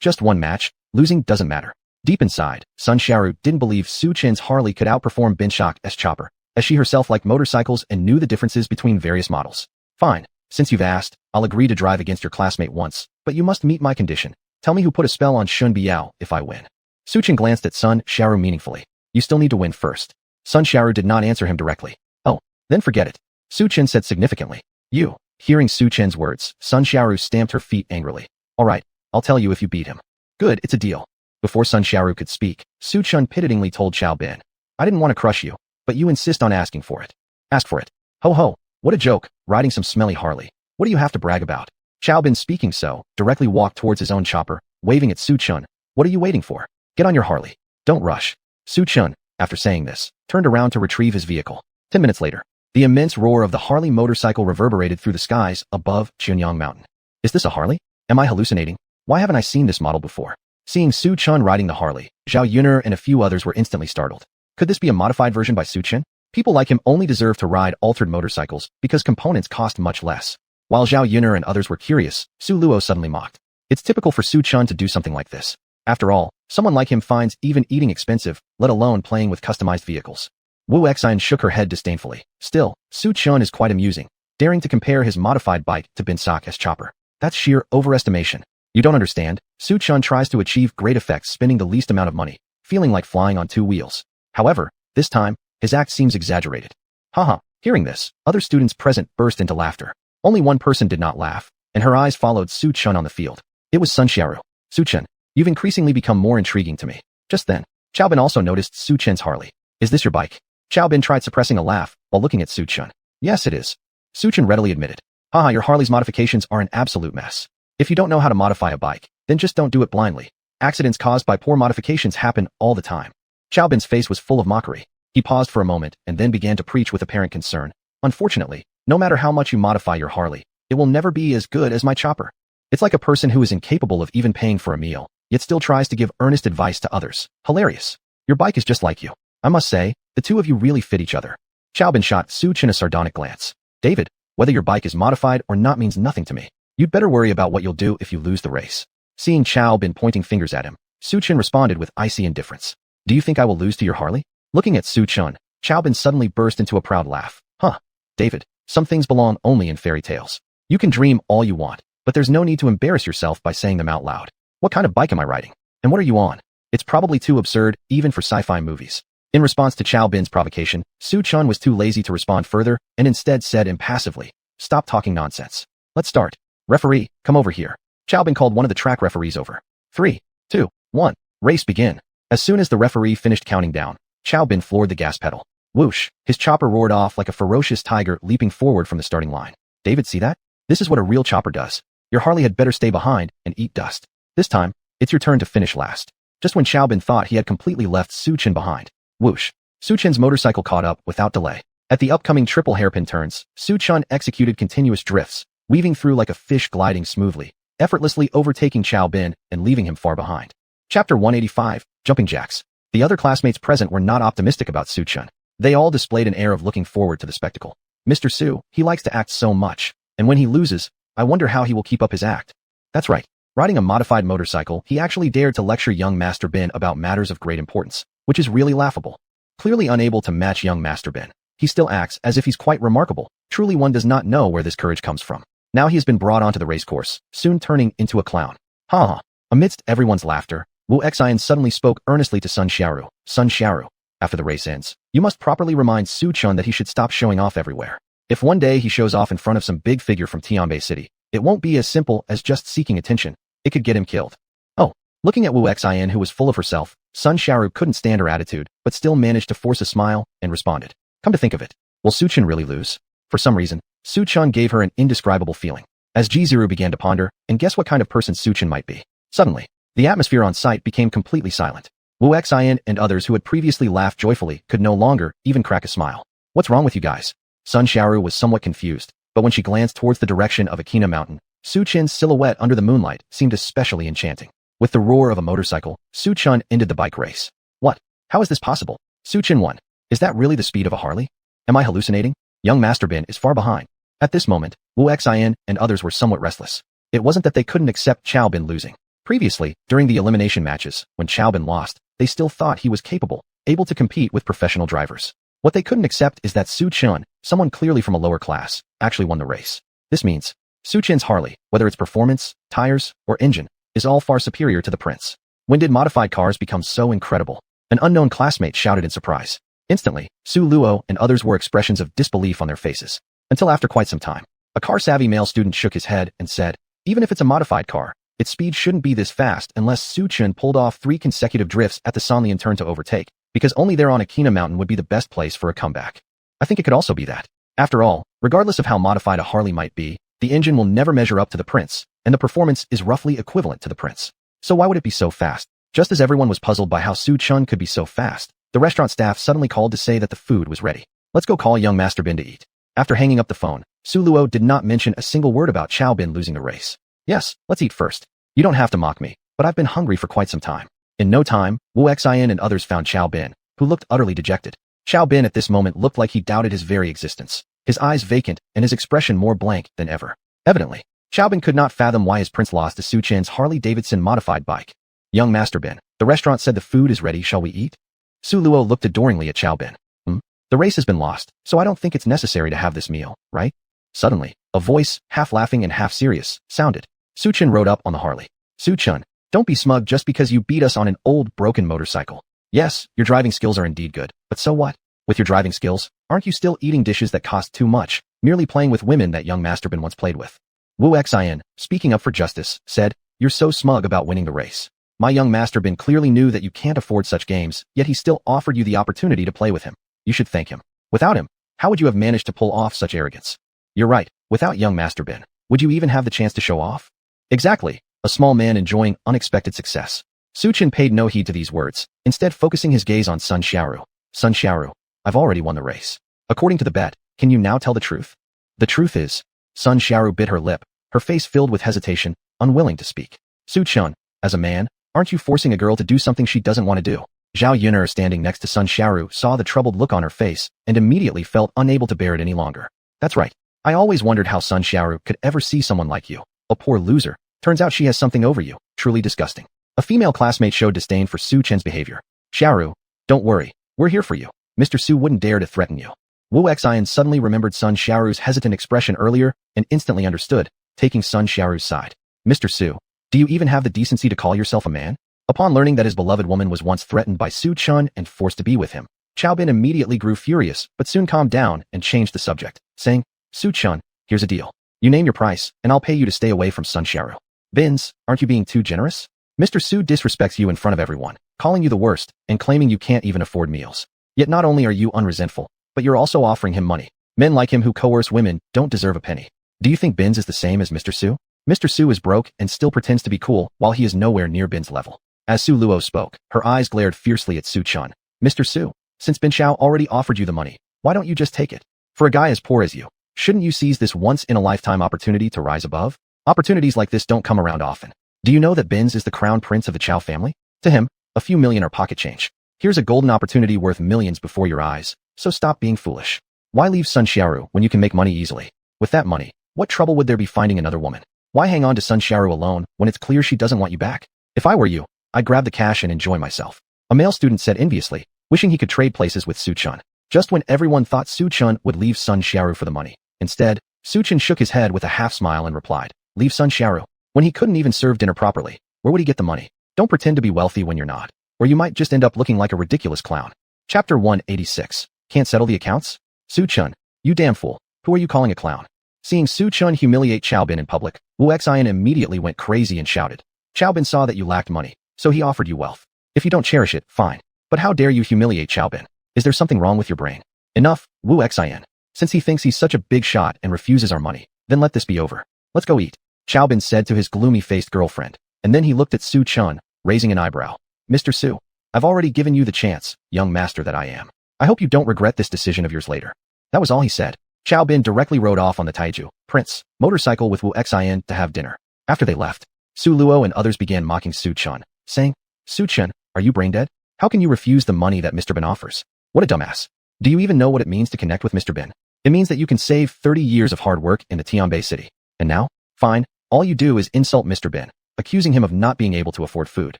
Just one match, losing doesn't matter. Deep inside, Sun Xiaoru didn't believe Su Chen's Harley could outperform Bin Shak's chopper, as she herself liked motorcycles and knew the differences between various models. Fine, since you've asked, I'll agree to drive against your classmate once, but you must meet my condition. Tell me who put a spell on Shun Biao if I win. Su Chen glanced at Sun Xiaoru meaningfully. You still need to win first. Sun Xiaoru did not answer him directly. Oh, then forget it. Su Chen said significantly. You. Hearing Su Chen's words, Sun Xiaoru stamped her feet angrily. All right, I'll tell you if you beat him. Good, it's a deal. Before Sun Xiaoru could speak, Su Chen pityingly told Xiao Bin. I didn't want to crush you, but you insist on asking for it. Ask for it. Ho ho, what a joke, riding some smelly Harley. What do you have to brag about? Xiao Bin speaking so, directly walked towards his own chopper, waving at Su Chen. What are you waiting for? Get on your Harley. Don't rush. Su Chen, after saying this, turned around to retrieve his vehicle. 10 minutes later, the immense roar of the Harley motorcycle reverberated through the skies above Xuanhuan Mountain. Is this a Harley? Am I hallucinating? Why haven't I seen this model before? Seeing Su Chen riding the Harley, Zhao Yuner and a few others were instantly startled. Could this be a modified version by Su Chen? People like him only deserve to ride altered motorcycles because components cost much less. While Zhao Yuner and others were curious, Su Luo suddenly mocked. It's typical for Su Chen to do something like this. After all, someone like him finds even eating expensive, let alone playing with customized vehicles. Wu Xian shook her head disdainfully. Still, Su Chen is quite amusing, daring to compare his modified bike to Bin Shak's chopper. That's sheer overestimation. You don't understand. Su Chen tries to achieve great effects spending the least amount of money, feeling like flying on two wheels. However, this time, his act seems exaggerated. Haha, hearing this, other students present burst into laughter. Only one person did not laugh, and her eyes followed Su Chen on the field. It was Sun Xiaoru. Su Chen, you've increasingly become more intriguing to me. Just then, Xiao Bin also noticed Su Chen's Harley. Is this your bike? Xiao Bin tried suppressing a laugh while looking at Su Chen. Yes, it is. Su Chen readily admitted. Haha, your Harley's modifications are an absolute mess. If you don't know how to modify a bike, then just don't do it blindly. Accidents caused by poor modifications happen all the time. Xiao Bin's face was full of mockery. He paused for a moment and then began to preach with apparent concern. Unfortunately, no matter how much you modify your Harley, it will never be as good as my chopper. It's like a person who is incapable of even paying for a meal, yet still tries to give earnest advice to others. Hilarious. Your bike is just like you. I must say, the two of you really fit each other. Xiao Bin shot Su Chen a sardonic glance. David, whether your bike is modified or not means nothing to me. You'd better worry about what you'll do if you lose the race. Seeing Xiao Bin pointing fingers at him, Su Chen responded with icy indifference. Do you think I will lose to your Harley? Looking at Su Chen, Xiao Bin suddenly burst into a proud laugh. Huh. David, some things belong only in fairy tales. You can dream all you want, but there's no need to embarrass yourself by saying them out loud. What kind of bike am I riding? And what are you on? It's probably too absurd, even for sci-fi movies. In response to Xiao Bin's provocation, Su Chen was too lazy to respond further and instead said impassively, stop talking nonsense. Let's start. Referee, come over here. Xiao Bin called one of the track referees over. 3, 2, 1, race begin. As soon as the referee finished counting down, Xiao Bin floored the gas pedal. Whoosh, his chopper roared off like a ferocious tiger leaping forward from the starting line. David, see that? This is what a real chopper does. Your Harley had better stay behind and eat dust. This time, it's your turn to finish last. Just when Xiao Bin thought he had completely left Su Chen behind. Whoosh. Su Chen's motorcycle caught up without delay. At the upcoming triple hairpin turns, Su Chen executed continuous drifts, weaving through like a fish gliding smoothly, effortlessly overtaking Xiao Bin and leaving him far behind. Chapter 185, Jumping Jacks. The other classmates present were not optimistic about Su Chen. They all displayed an air of looking forward to the spectacle. Mr. Su, he likes to act so much, and when he loses, I wonder how he will keep up his act. That's right. Riding a modified motorcycle, he actually dared to lecture young Master Bin about matters of great importance, which is really laughable. Clearly unable to match young Master Bin, he still acts as if he's quite remarkable. Truly one does not know where this courage comes from. Now he has been brought onto the racecourse, soon turning into a clown. Ha ha. Amidst everyone's laughter, Wu Xian suddenly spoke earnestly to Sun Xiaoru. Sun Xiaoru, after the race ends, you must properly remind Su Chun that he should stop showing off everywhere. If one day he shows off in front of some big figure from Tianbei City, it won't be as simple as just seeking attention. It could get him killed. Oh, looking at Wu Xian, who was full of herself, Sun Xiaoru couldn't stand her attitude, but still managed to force a smile and responded. Come to think of it, will Su Chun really lose? For some reason, Su Chun gave her an indescribable feeling. As Jiziru began to ponder, and guess what kind of person Su Chun might be. Suddenly, the atmosphere on site became completely silent. Wu Xian and others who had previously laughed joyfully could no longer even crack a smile. What's wrong with you guys? Sun Xiaoru was somewhat confused, but when she glanced towards the direction of Akina Mountain, Su Chun's silhouette under the moonlight seemed especially enchanting. With the roar of a motorcycle, Su Chun ended the bike race. What? How is this possible? Su Chun won. Is that really the speed of a Harley? Am I hallucinating? Young Master Bin is far behind. At this moment, Wu Xian and others were somewhat restless. It wasn't that they couldn't accept Chao Bin losing. Previously, during the elimination matches, when Chao Bin lost, they still thought he was capable, able to compete with professional drivers. What they couldn't accept is that Su Chun, someone clearly from a lower class, actually won the race. This means, Su Chun's Harley, whether it's performance, tires, or engine, is all far superior to the prince. When did modified cars become so incredible? An unknown classmate shouted in surprise. Instantly, Su Luo and others wore expressions of disbelief on their faces. Until after quite some time, a car-savvy male student shook his head and said, even if it's a modified car, its speed shouldn't be this fast unless Su Chun pulled off 3 consecutive drifts at the Sanlian turn to overtake, because only there on Akina Mountain would be the best place for a comeback. I think it could also be that. After all, regardless of how modified a Harley might be, the engine will never measure up to the prince, and the performance is roughly equivalent to the prince. So why would it be so fast? Just as everyone was puzzled by how Su Chun could be so fast, the restaurant staff suddenly called to say that the food was ready. Let's go call young Master Bin to eat. After hanging up the phone, Su Luo did not mention a single word about Chao Bin losing the race. Yes, let's eat first. You don't have to mock me, but I've been hungry for quite some time. In no time, Wu Xian and others found Chao Bin, who looked utterly dejected. Chao Bin at this moment looked like he doubted his very existence, his eyes vacant and his expression more blank than ever. Evidently, Chao Bin could not fathom why his prince lost to Su Chun's Harley-Davidson modified bike. Young Master Bin, the restaurant said the food is ready, shall we eat? Su Luo looked adoringly at Chao Bin. The race has been lost, so I don't think it's necessary to have this meal, right? Suddenly, a voice, half laughing and half serious, sounded. Su Chun rode up on the Harley. Su Chun, don't be smug just because you beat us on an old, broken motorcycle. Yes, your driving skills are indeed good, but so what? With your driving skills, aren't you still eating dishes that cost too much, merely playing with women that young Master Bin once played with? Wu Xian, speaking up for justice, said, you're so smug about winning the race. My young Master Bin clearly knew that you can't afford such games, yet he still offered you the opportunity to play with him. You should thank him. Without him, how would you have managed to pull off such arrogance? You're right, without young Master Bin, would you even have the chance to show off? Exactly, a small man enjoying unexpected success. Su Chun paid no heed to these words, instead focusing his gaze on Sun Xiaoru. Sun Xiaoru, I've already won the race. According to the bet, can you now tell the truth? The truth is, Sun Xiaoru bit her lip, her face filled with hesitation, unwilling to speak. Su Chun, as a man, aren't you forcing a girl to do something she doesn't want to do? Zhao Yun'er, standing next to Sun Xiaoru, saw the troubled look on her face and immediately felt unable to bear it any longer. That's right. I always wondered how Sun Xiaoru could ever see someone like you. A poor loser. Turns out she has something over you. Truly disgusting. A female classmate showed disdain for Su Chen's behavior. Xiaoru, don't worry. We're here for you. Mr. Su wouldn't dare to threaten you. Wu Xian suddenly remembered Sun Xiaoru's hesitant expression earlier and instantly understood, taking Sun Xiaoru's side. Mr. Su, do you even have the decency to call yourself a man? Upon learning that his beloved woman was once threatened by Su Chun and forced to be with him, Chao Bin immediately grew furious but soon calmed down and changed the subject, saying, Su Chun, here's a deal. You name your price, and I'll pay you to stay away from Sun Xiaoru. Bins, aren't you being too generous? Mr. Su disrespects you in front of everyone, calling you the worst and claiming you can't even afford meals. Yet not only are you unresentful, but you're also offering him money. Men like him who coerce women don't deserve a penny. Do you think Bins is the same as Mr. Su? Mr. Su is broke and still pretends to be cool while he is nowhere near Bin's level. As Su Luo spoke, her eyes glared fiercely at Su Chun. Mr. Su, since Bin Chao already offered you the money, why don't you just take it? For a guy as poor as you, shouldn't you seize this once-in-a-lifetime opportunity to rise above? Opportunities like this don't come around often. Do you know that Bin's is the crown prince of the Chao family? To him, a few million are pocket change. Here's a golden opportunity worth millions before your eyes, so stop being foolish. Why leave Sun Xiaoru when you can make money easily? With that money, what trouble would there be finding another woman? Why hang on to Sun Xiaoru alone when it's clear she doesn't want you back? If I were you, I'd grab the cash and enjoy myself. A male student said enviously, wishing he could trade places with Su Chun. Just when everyone thought Su Chun would leave Sun Xiaoru for the money. Instead, Su Chen shook his head with a half-smile and replied, leave Sun Xiaoru. When he couldn't even serve dinner properly, where would he get the money? Don't pretend to be wealthy when you're not, or you might just end up looking like a ridiculous clown. Chapter 186. Can't settle the accounts? Su Chen, you damn fool. Who are you calling a clown? Seeing Su Chen humiliate Qiao Bin in public, Wu Xian immediately went crazy and shouted. Qiao Bin saw that you lacked money, so he offered you wealth. If you don't cherish it, fine. But how dare you humiliate Qiao Bin? Is there something wrong with your brain? Enough, Wu Xian. Since he thinks he's such a big shot and refuses our money, then let this be over. Let's go eat. Qiao Bin said to his gloomy-faced girlfriend, and then he looked at Su Chen, raising an eyebrow. Mr. Su, I've already given you the chance, young master that I am. I hope you don't regret this decision of yours later. That was all he said. Qiao Bin directly rode off on the Taiju Prince motorcycle with Wu Xian to have dinner. After they left, Su Luo and others began mocking Su Chen, saying, Su Chen, are you brain dead? How can you refuse the money that Mr. Bin offers? What a dumbass. Do you even know what it means to connect with Mr. Bin? It means that you can save 30 years of hard work in the Tianbei city. And now? Fine, all you do is insult Mr. Bin, accusing him of not being able to afford food.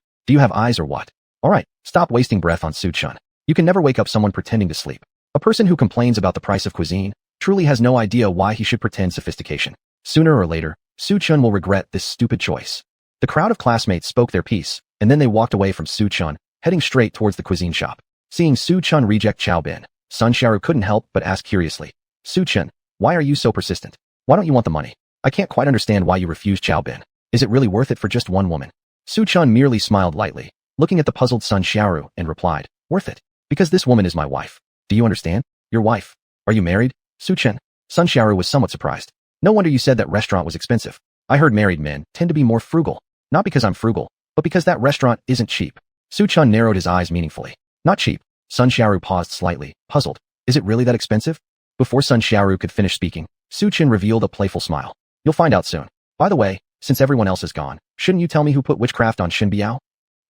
Do you have eyes or what? Alright, stop wasting breath on Su Chen. You can never wake up someone pretending to sleep. A person who complains about the price of cuisine truly has no idea why he should pretend sophistication. Sooner or later, Su Chen will regret this stupid choice. The crowd of classmates spoke their piece, and then they walked away from Su Chen, heading straight towards the cuisine shop. Seeing Su Chen reject Qiao Bin, Sun Xiaoru couldn't help but ask curiously, Su Chen, why are you so persistent? Why don't you want the money? I can't quite understand why you refuse Qiao Bin. Is it really worth it for just one woman? Su Chen merely smiled lightly, looking at the puzzled Sun Xiaoru, and replied, worth it. Because this woman is my wife. Do you understand? Your wife. Are you married? Su Chen. Sun Xiaoru was somewhat surprised. No wonder you said that restaurant was expensive. I heard married men tend to be more frugal. Not because I'm frugal, but because that restaurant isn't cheap. Su Chen narrowed his eyes meaningfully. Not cheap. Sun Xiaoru paused slightly, puzzled. Is it really that expensive? Before Sun Xiaoru could finish speaking, Su Chen revealed a playful smile. You'll find out soon. By the way, since everyone else is gone, shouldn't you tell me who put witchcraft on Shen Biao?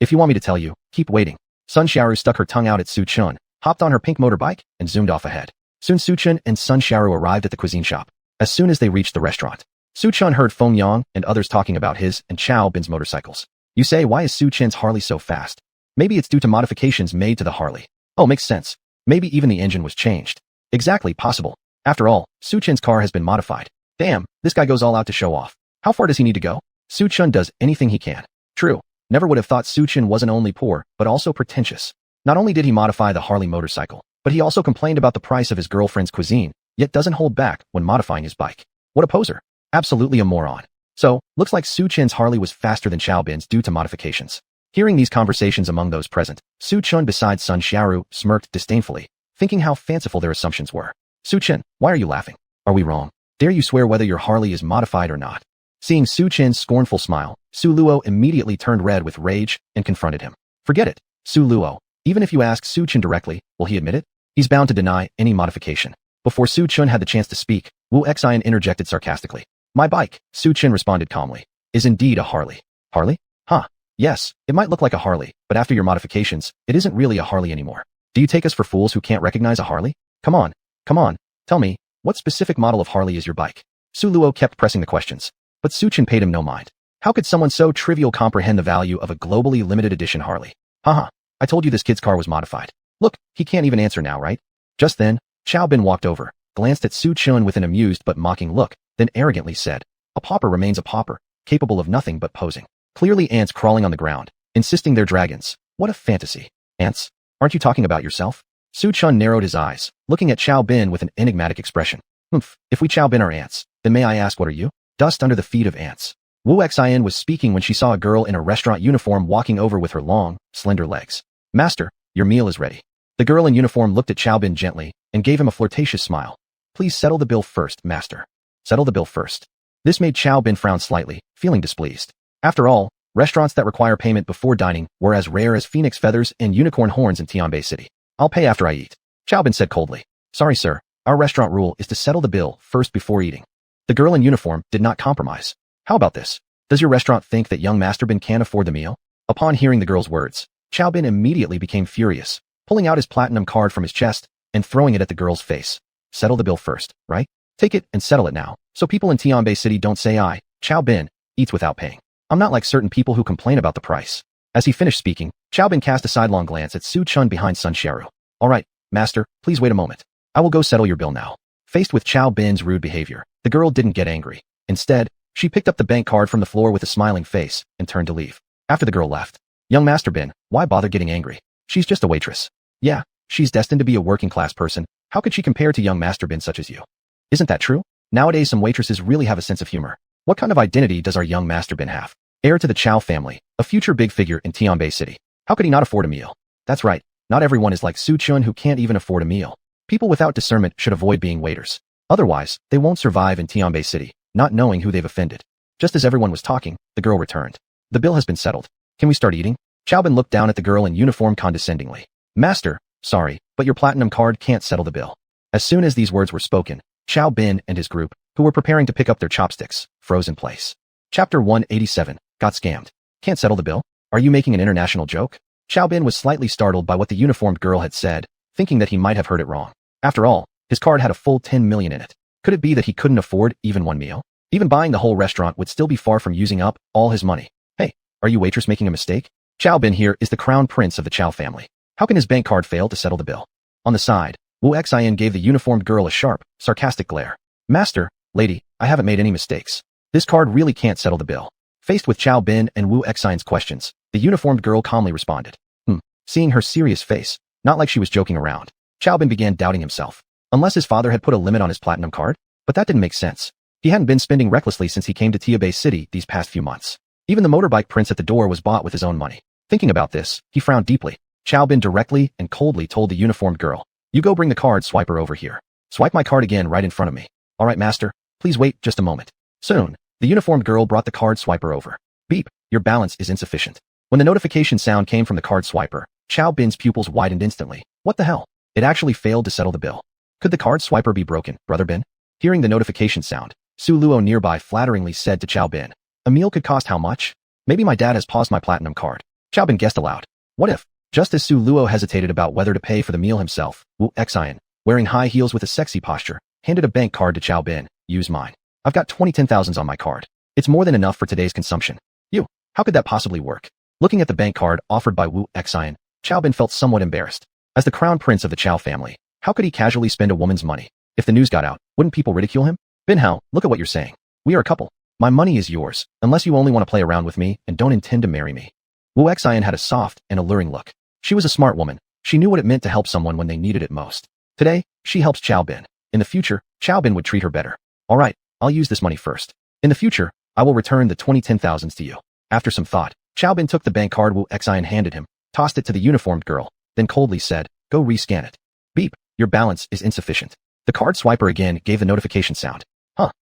If you want me to tell you, keep waiting. Sun Xiaoru stuck her tongue out at Su Chen, hopped on her pink motorbike, and zoomed off ahead. Soon Su Chen and Sun Xiaoru arrived at the cuisine shop. As soon as they reached the restaurant, Su Chen heard Feng Yang and others talking about his and Qiao Bin's motorcycles. You say, why is Su Chen's Harley so fast? Maybe it's due to modifications made to the Harley. Oh, makes sense. Maybe even the engine was changed. Exactly, possible. After all, Su Chen's car has been modified. Damn, this guy goes all out to show off. How far does he need to go? Su Chen does anything he can. True. Never would have thought Su Chen wasn't only poor, but also pretentious. Not only did he modify the Harley motorcycle, but he also complained about the price of his girlfriend's cuisine, yet doesn't hold back when modifying his bike. What a poser. Absolutely a moron. So, looks like Su Chen's Harley was faster than Qiao Bin's due to modifications. Hearing these conversations among those present, Su Chen beside Sun Xiaoru smirked disdainfully, thinking how fanciful their assumptions were. Su Chen, why are you laughing? Are we wrong? Dare you swear whether your Harley is modified or not? Seeing Su Chen's scornful smile, Su Luo immediately turned red with rage and confronted him. Forget it, Su Luo. Even if you ask Su Chen directly, will he admit it? He's bound to deny any modification. Before Su Chen had the chance to speak, Wu Xian interjected sarcastically. My bike, Su Chen responded calmly, is indeed a Harley. Harley? Huh. Yes, it might look like a Harley, but after your modifications, it isn't really a Harley anymore. Do you take us for fools who can't recognize a Harley? Come on. Tell me, what specific model of Harley is your bike? Su Luo kept pressing the questions, but Su Chen paid him no mind. How could someone so trivial comprehend the value of a globally limited edition Harley? Haha, I told you this kid's car was modified. Look, he can't even answer now, right? Just then, Qiao Bin walked over, glanced at Su Chen with an amused but mocking look, then arrogantly said, a pauper remains a pauper, capable of nothing but posing. Clearly ants crawling on the ground, insisting they're dragons. What a fantasy. Ants? Aren't you talking about yourself? Su Chen narrowed his eyes, looking at Qiao Bin with an enigmatic expression. If we Qiao Bin are ants, then may I ask what are you? Dust under the feet of ants. Wu Xian was speaking when she saw a girl in a restaurant uniform walking over with her long, slender legs. Master, your meal is ready. The girl in uniform looked at Qiao Bin gently and gave him a flirtatious smile. Please settle the bill first, master. Settle the bill first. This made Qiao Bin frown slightly, feeling displeased. After all, restaurants that require payment before dining were as rare as phoenix feathers and unicorn horns in Tianbei City. I'll pay after I eat. Qiao Bin said coldly. Sorry, sir. Our restaurant rule is to settle the bill first before eating. The girl in uniform did not compromise. How about this? Does your restaurant think that young Master Bin can't afford the meal? Upon hearing the girl's words, Qiao Bin immediately became furious, pulling out his platinum card from his chest and throwing it at the girl's face. Settle the bill first, right? Take it and settle it now, so people in Tianbei City don't say Qiao Bin, eats without paying. I'm not like certain people who complain about the price. As he finished speaking, Qiao Bin cast a sidelong glance at Su Chen behind Sun Xiaoru. All right, master, please wait a moment. I will go settle your bill now. Faced with Qiao Bin's rude behavior, The girl didn't get angry. Instead, she picked up the bank card from the floor with a smiling face and turned to leave. After the girl left, young Master Bin, why bother getting angry? She's just a waitress. Yeah, she's destined to be a working-class person. How could she compare to young Master Bin such as you? Isn't that true? Nowadays some waitresses really have a sense of humor. What kind of identity does our young Master Bin have? Heir to the Chow family, a future big figure in Tianbei City. How could he not afford a meal? That's right, not everyone is like Su Chun who can't even afford a meal. People without discernment should avoid being waiters. Otherwise, they won't survive in Tianbei City, not knowing who they've offended. Just as everyone was talking, the girl returned. The bill has been settled. Can we start eating? Chow Bin looked down at the girl in uniform condescendingly. Master, sorry, but your platinum card can't settle the bill. As soon as these words were spoken, Chow Bin and his group, who were preparing to pick up their chopsticks, froze in place. Chapter 187, got scammed. Can't settle the bill? Are you making an international joke? Chow Bin was slightly startled by what the uniformed girl had said, thinking that he might have heard it wrong. After all, his card had a full 10 million in it. Could it be that he couldn't afford even one meal? Even buying the whole restaurant would still be far from using up all his money. Hey, are you waitress making a mistake? Chow Bin here is the crown prince of the Chow family. How can his bank card fail to settle the bill? On the side, Wu Xian gave the uniformed girl a sharp, sarcastic glare. Master, lady, I haven't made any mistakes. This card really can't settle the bill. Faced with Chow Bin and Wu Xian's questions, the uniformed girl calmly responded. Seeing her serious face, not like she was joking around, Chow Bin began doubting himself. Unless his father had put a limit on his platinum card? But that didn't make sense. He hadn't been spending recklessly since he came to Tianbei City these past few months. Even the motorbike prince at the door was bought with his own money. Thinking about this, he frowned deeply. Chow Bin directly and coldly told the uniformed girl, you go bring the card swiper over here. Swipe my card again right in front of me. All right, master, please wait just a moment. Soon, the uniformed girl brought the card swiper over. Beep, your balance is insufficient. When the notification sound came from the card swiper, Chow Bin's pupils widened instantly. What the hell? It actually failed to settle the bill. Could the card swiper be broken, Brother Bin? Hearing the notification sound, Su Luo nearby flatteringly said to Chow Bin, a meal could cost how much? Maybe my dad has paused my platinum card. Chow Bin guessed aloud. What if? Just as Su Luo hesitated about whether to pay for the meal himself, Wu Xian, wearing high heels with a sexy posture, handed a bank card to Chow Bin. Use mine. I've got 20 10,000s on my card. It's more than enough for today's consumption. You, how could that possibly work? Looking at the bank card offered by Wu Xian, Chow Bin felt somewhat embarrassed. As the crown prince of the Chow family, how could he casually spend a woman's money? If the news got out, wouldn't people ridicule him? Bin Hao, look at what you're saying. We are a couple. My money is yours, unless you only want to play around with me and don't intend to marry me. Wu Xian had a soft and alluring look. She was a smart woman. She knew what it meant to help someone when they needed it most. Today, she helps Chow Bin. In the future, Chow Bin would treat her better. All right, I'll use this money first. In the future, I will return the 20 10,000s to you. After some thought, Chow Bin took the bank card Wu Xian handed him, tossed it to the uniformed girl, then coldly said, go rescan it. Beep, your balance is insufficient. The card swiper again gave the notification sound.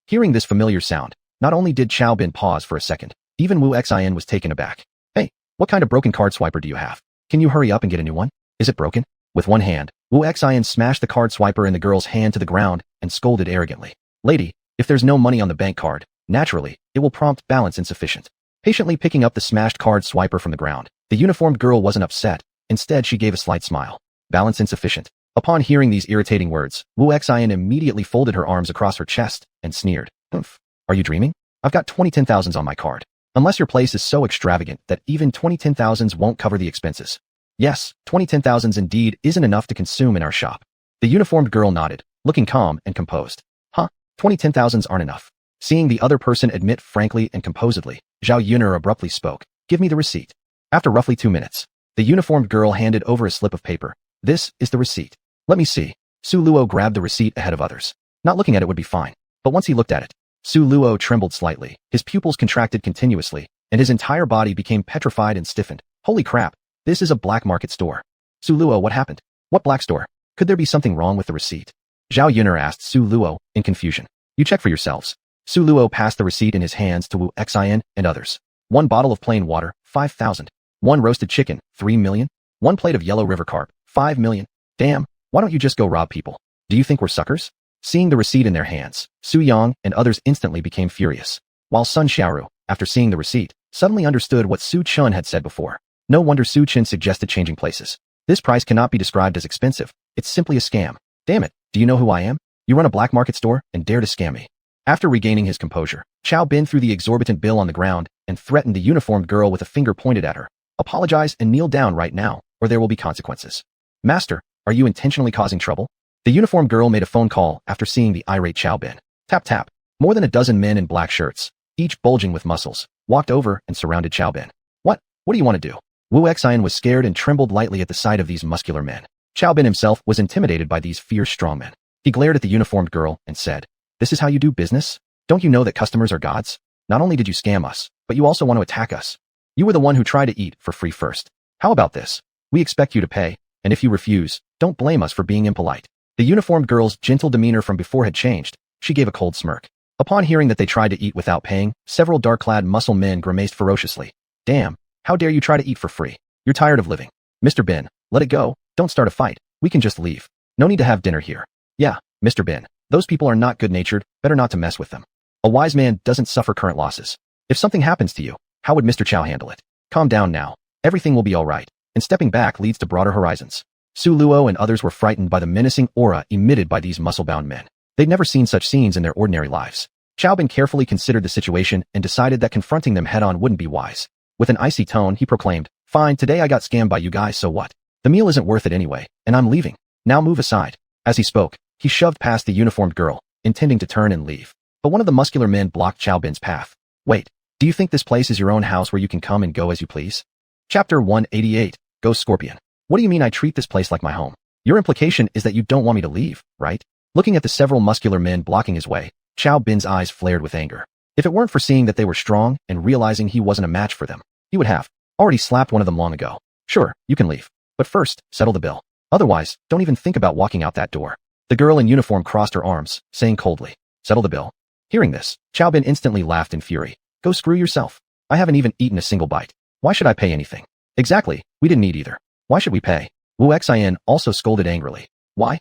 Hearing this familiar sound, not only did Chow Bin pause for a second, even Wu Xian was taken aback. Hey, what kind of broken card swiper do you have? Can you hurry up and get a new one? Is it broken? With one hand, Wu Xian smashed the card swiper in the girl's hand to the ground and scolded arrogantly. Lady, if there's no money on the bank card, naturally, it will prompt balance insufficient. Patiently picking up the smashed card swiper from the ground, the uniformed girl wasn't upset. Instead, she gave a slight smile. Balance insufficient. Upon hearing these irritating words, Wu Xian immediately folded her arms across her chest and sneered. Oof. Are you dreaming? I've got 20 10,000s on my card. Unless your place is so extravagant that even 20 10,000s won't cover the expenses. Yes, 20 10,000s indeed isn't enough to consume in our shop. The uniformed girl nodded, looking calm and composed. 20 10,000s aren't enough. Seeing the other person admit frankly and composedly, Zhao Yuner abruptly spoke. Give me the receipt. After roughly 2 minutes, the uniformed girl handed over a slip of paper. This is the receipt. Let me see. Su Luo grabbed the receipt ahead of others. Not looking at it would be fine. But once he looked at it, Su Luo trembled slightly, his pupils contracted continuously, and his entire body became petrified and stiffened. Holy crap, this is a black market store. Su Luo, what happened? What black store? Could there be something wrong with the receipt? Zhao Yuner asked Su Luo, in confusion. You check for yourselves. Su Luo passed the receipt in his hands to Wu Xian and others. 1 bottle of plain water, 5,000. 1 roasted chicken, 3 million. 1 plate of yellow river carp, 5 million. Damn, why don't you just go rob people? Do you think we're suckers? Seeing the receipt in their hands, Su Yang and others instantly became furious. While Sun Xiaoru, after seeing the receipt, suddenly understood what Su Chun had said before. No wonder Su Chun suggested changing places. This price cannot be described as expensive. It's simply a scam. Damn it, do you know who I am? You run a black market store and dare to scam me. After regaining his composure, Chow Bin threw the exorbitant bill on the ground and threatened the uniformed girl with a finger pointed at her. Apologize and kneel down right now, or there will be consequences. Master, are you intentionally causing trouble? The uniformed girl made a phone call after seeing the irate Chow Bin. Tap tap. More than a dozen men in black shirts, each bulging with muscles, walked over and surrounded Xiao Bin. What do you want to do? Wu Xian was scared and trembled lightly at the sight of these muscular men. Xiao Bin himself was intimidated by these fierce strongmen. He glared at the uniformed girl and said, "This is how you do business? Don't you know that customers are gods? Not only did you scam us, but you also want to attack us. You were the one who tried to eat for free first. How about this? We expect you to pay, and if you refuse, don't blame us for being impolite." The uniformed girl's gentle demeanor from before had changed. She gave a cold smirk. Upon hearing that they tried to eat without paying, several dark-clad muscle men grimaced ferociously. "Damn, how dare you try to eat for free? You're tired of living. Mr. Bin, let it go. Don't start a fight. We can just leave. No need to have dinner here." "Yeah, Mr. Bin, those people are not good-natured, better not to mess with them. A wise man doesn't suffer current losses. If something happens to you, how would Mr. Chow handle it? Calm down now. Everything will be all right." And stepping back leads to broader horizons. Su Luo and others were frightened by the menacing aura emitted by these muscle-bound men. They'd never seen such scenes in their ordinary lives. Xiao Bin carefully considered the situation and decided that confronting them head-on wouldn't be wise. With an icy tone, he proclaimed, "Fine, today I got scammed by you guys, so what? The meal isn't worth it anyway, and I'm leaving. Now move aside." As he spoke, he shoved past the uniformed girl, intending to turn and leave. But one of the muscular men blocked Xiao Bin's path. "Wait, do you think this place is your own house where you can come and go as you please?" Chapter 188, Ghost Scorpion. "What do you mean I treat this place like my home? Your implication is that you don't want me to leave, right?" Looking at the several muscular men blocking his way, Xiao Bin's eyes flared with anger. If it weren't for seeing that they were strong and realizing he wasn't a match for them, he would have already slapped one of them long ago. "Sure, you can leave. But first, settle the bill. Otherwise, don't even think about walking out that door." The girl in uniform crossed her arms, saying coldly, "Settle the bill." Hearing this, Xiao Bin instantly laughed in fury. "Go screw yourself. I haven't even eaten a single bite. Why should I pay anything?" "Exactly, we didn't eat either. Why should we pay?" Wu Xian also scolded angrily. "Why?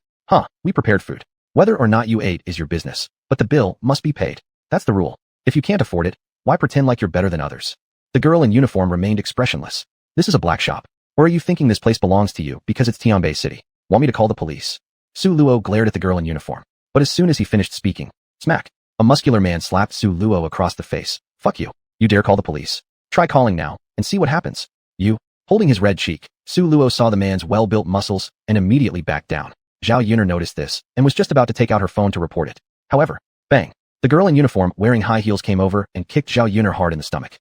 We prepared food. Whether or not you ate is your business, but the bill must be paid. That's the rule. If you can't afford it, why pretend like you're better than others?" The girl in uniform remained expressionless. "This is a black shop. Or are you thinking this place belongs to you because it's Tianbei City? Want me to call the police?" Su Luo glared at the girl in uniform. But as soon as he finished speaking, smack, a muscular man slapped Su Luo across the face. "Fuck you. You dare call the police? Try calling now, and see what happens." "You." Holding his red cheek, Su Luo saw the man's well-built muscles and immediately backed down. Zhao Yuner noticed this and was just about to take out her phone to report it. However, bang, the girl in uniform wearing high heels came over and kicked Zhao Yuner hard in the stomach.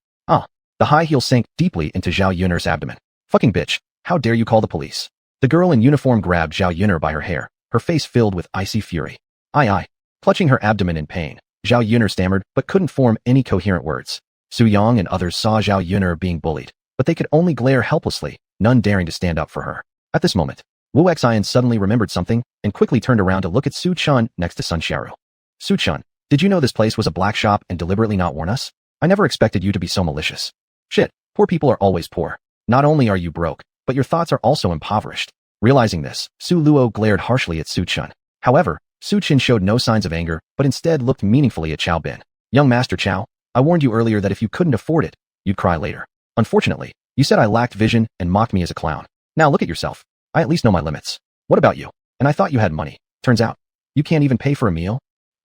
The high heel sank deeply into Zhao Yuner's abdomen. "Fucking bitch, how dare you call the police?" The girl in uniform grabbed Zhao Yuner by her hair, her face filled with icy fury. I. Clutching her abdomen in pain, Zhao Yuner stammered but couldn't form any coherent words. Su Yang and others saw Zhao Yuner being bullied, but they could only glare helplessly, none daring to stand up for her. At this moment, Wu Xian suddenly remembered something and quickly turned around to look at Su Chun next to Sun Xiaoru. "Su Chun, did you know this place was a black shop and deliberately not warn us? I never expected you to be so malicious." "Shit, poor people are always poor. Not only are you broke, but your thoughts are also impoverished." Realizing this, Su Luo glared harshly at Su Chun. However, Su Chun showed no signs of anger, but instead looked meaningfully at Xiao Bin. "Young Master Chow, I warned you earlier that if you couldn't afford it, you'd cry later. Unfortunately, you said I lacked vision and mocked me as a clown. Now look at yourself. I at least know my limits. What about you? And I thought you had money. Turns out, you can't even pay for a meal?"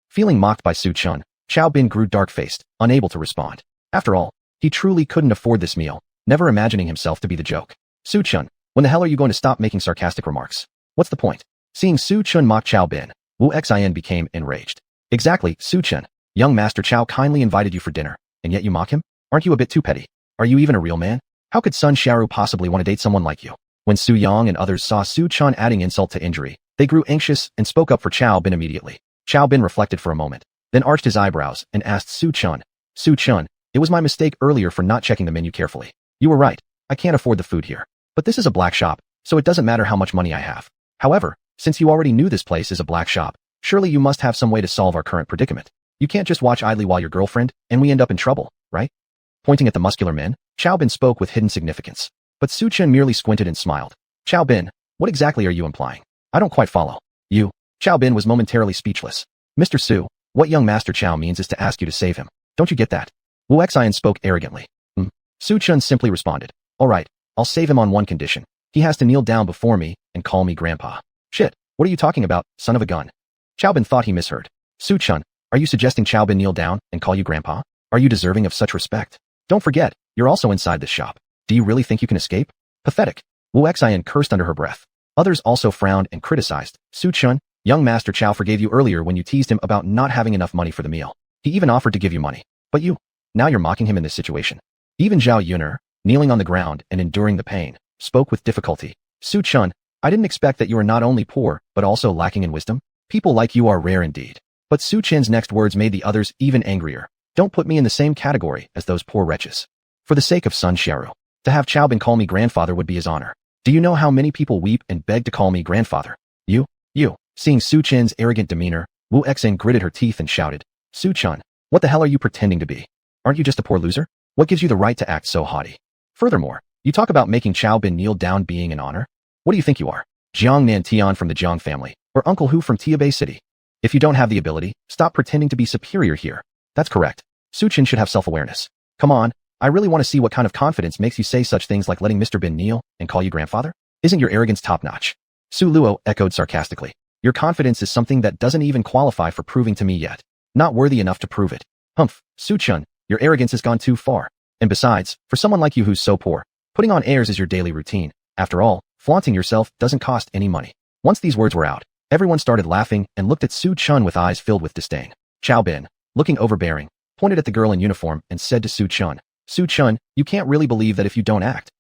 Feeling mocked by Su Chun, Xiao Bin grew dark-faced, unable to respond. After all, he truly couldn't afford this meal, never imagining himself to be the joke. "Su Chun, when the hell are you going to stop making sarcastic remarks? What's the point?" Seeing Su Chun mock Xiao Bin, Wu Xian became enraged. "Exactly, Su Chun. Young Master Chow kindly invited you for dinner, and yet you mock him? Aren't you a bit too petty? Are you even a real man? How could Sun Xiaoru possibly want to date someone like you?" When Su Yang and others saw Su Chun adding insult to injury, they grew anxious and spoke up for Xiao Bin immediately. Xiao Bin reflected for a moment, then arched his eyebrows and asked Su Chun, "Su Chun, it was my mistake earlier for not checking the menu carefully. You were right, I can't afford the food here. But this is a black shop, so it doesn't matter how much money I have. However, since you already knew this place is a black shop, surely you must have some way to solve our current predicament. You can't just watch idly while your girlfriend, and we end up in trouble, right?" Pointing at the muscular men, Xiao Bin spoke with hidden significance. But Su Chun merely squinted and smiled. "Xiao Bin, what exactly are you implying? I don't quite follow." "You." Xiao Bin was momentarily speechless. "Mr. Su, what young Master Chow means is to ask you to save him. Don't you get that?" Wu Xian spoke arrogantly. Su Chun simply responded, "All right, I'll save him on one condition. He has to kneel down before me and call me grandpa." "Shit, what are you talking about, son of a gun?" Xiao Bin thought he misheard. "Su Chun, are you suggesting Xiao Bin kneel down and call you grandpa? Are you deserving of such respect? Don't forget, you're also inside this shop. Do you really think you can escape? Pathetic." Wu Xian cursed under her breath. Others also frowned and criticized. "Su Chun, young Master Chow forgave you earlier when you teased him about not having enough money for the meal. He even offered to give you money. But now you're mocking him in this situation. Even Zhao Yuner, kneeling on the ground and enduring the pain, spoke with difficulty. Su Chun, I didn't expect that you are not only poor, but also lacking in wisdom. People like you are rare indeed. But Su Chen's next words made the others even angrier. Don't put me in the same category as those poor wretches. For the sake of Sun Xiaoru, to have Chaobin call me grandfather would be his honor. Do you know how many people weep and beg to call me grandfather? You. Seeing Su Chen's arrogant demeanor, Wu Exing gritted her teeth and shouted, Su Chun, what the hell are you pretending to be? Aren't you just a poor loser? What gives you the right to act so haughty? Furthermore, you talk about making Chaobin kneel down being an honor? What do you think you are? Jiang Nantian from the Jiang family, or Uncle Hu from Tiabei City? If you don't have the ability, stop pretending to be superior here. That's correct. Su Chen should have self-awareness. Come on, I really want to see what kind of confidence makes you say such things like letting Mr. Bin kneel and call you grandfather? Isn't your arrogance top-notch? Su Luo echoed sarcastically. Your confidence is something that doesn't even qualify for proving to me yet. Not worthy enough to prove it. Humph, Su Chun, your arrogance has gone too far. And besides, for someone like you who's so poor, putting on airs is your daily routine. After all, flaunting yourself doesn't cost any money. Once these words were out, everyone started laughing and looked at Su Chun with eyes filled with disdain. Chao Bin, looking overbearing, pointed at the girl in uniform and said to Su Chun, Su Chun, you can't really believe that if you don't act,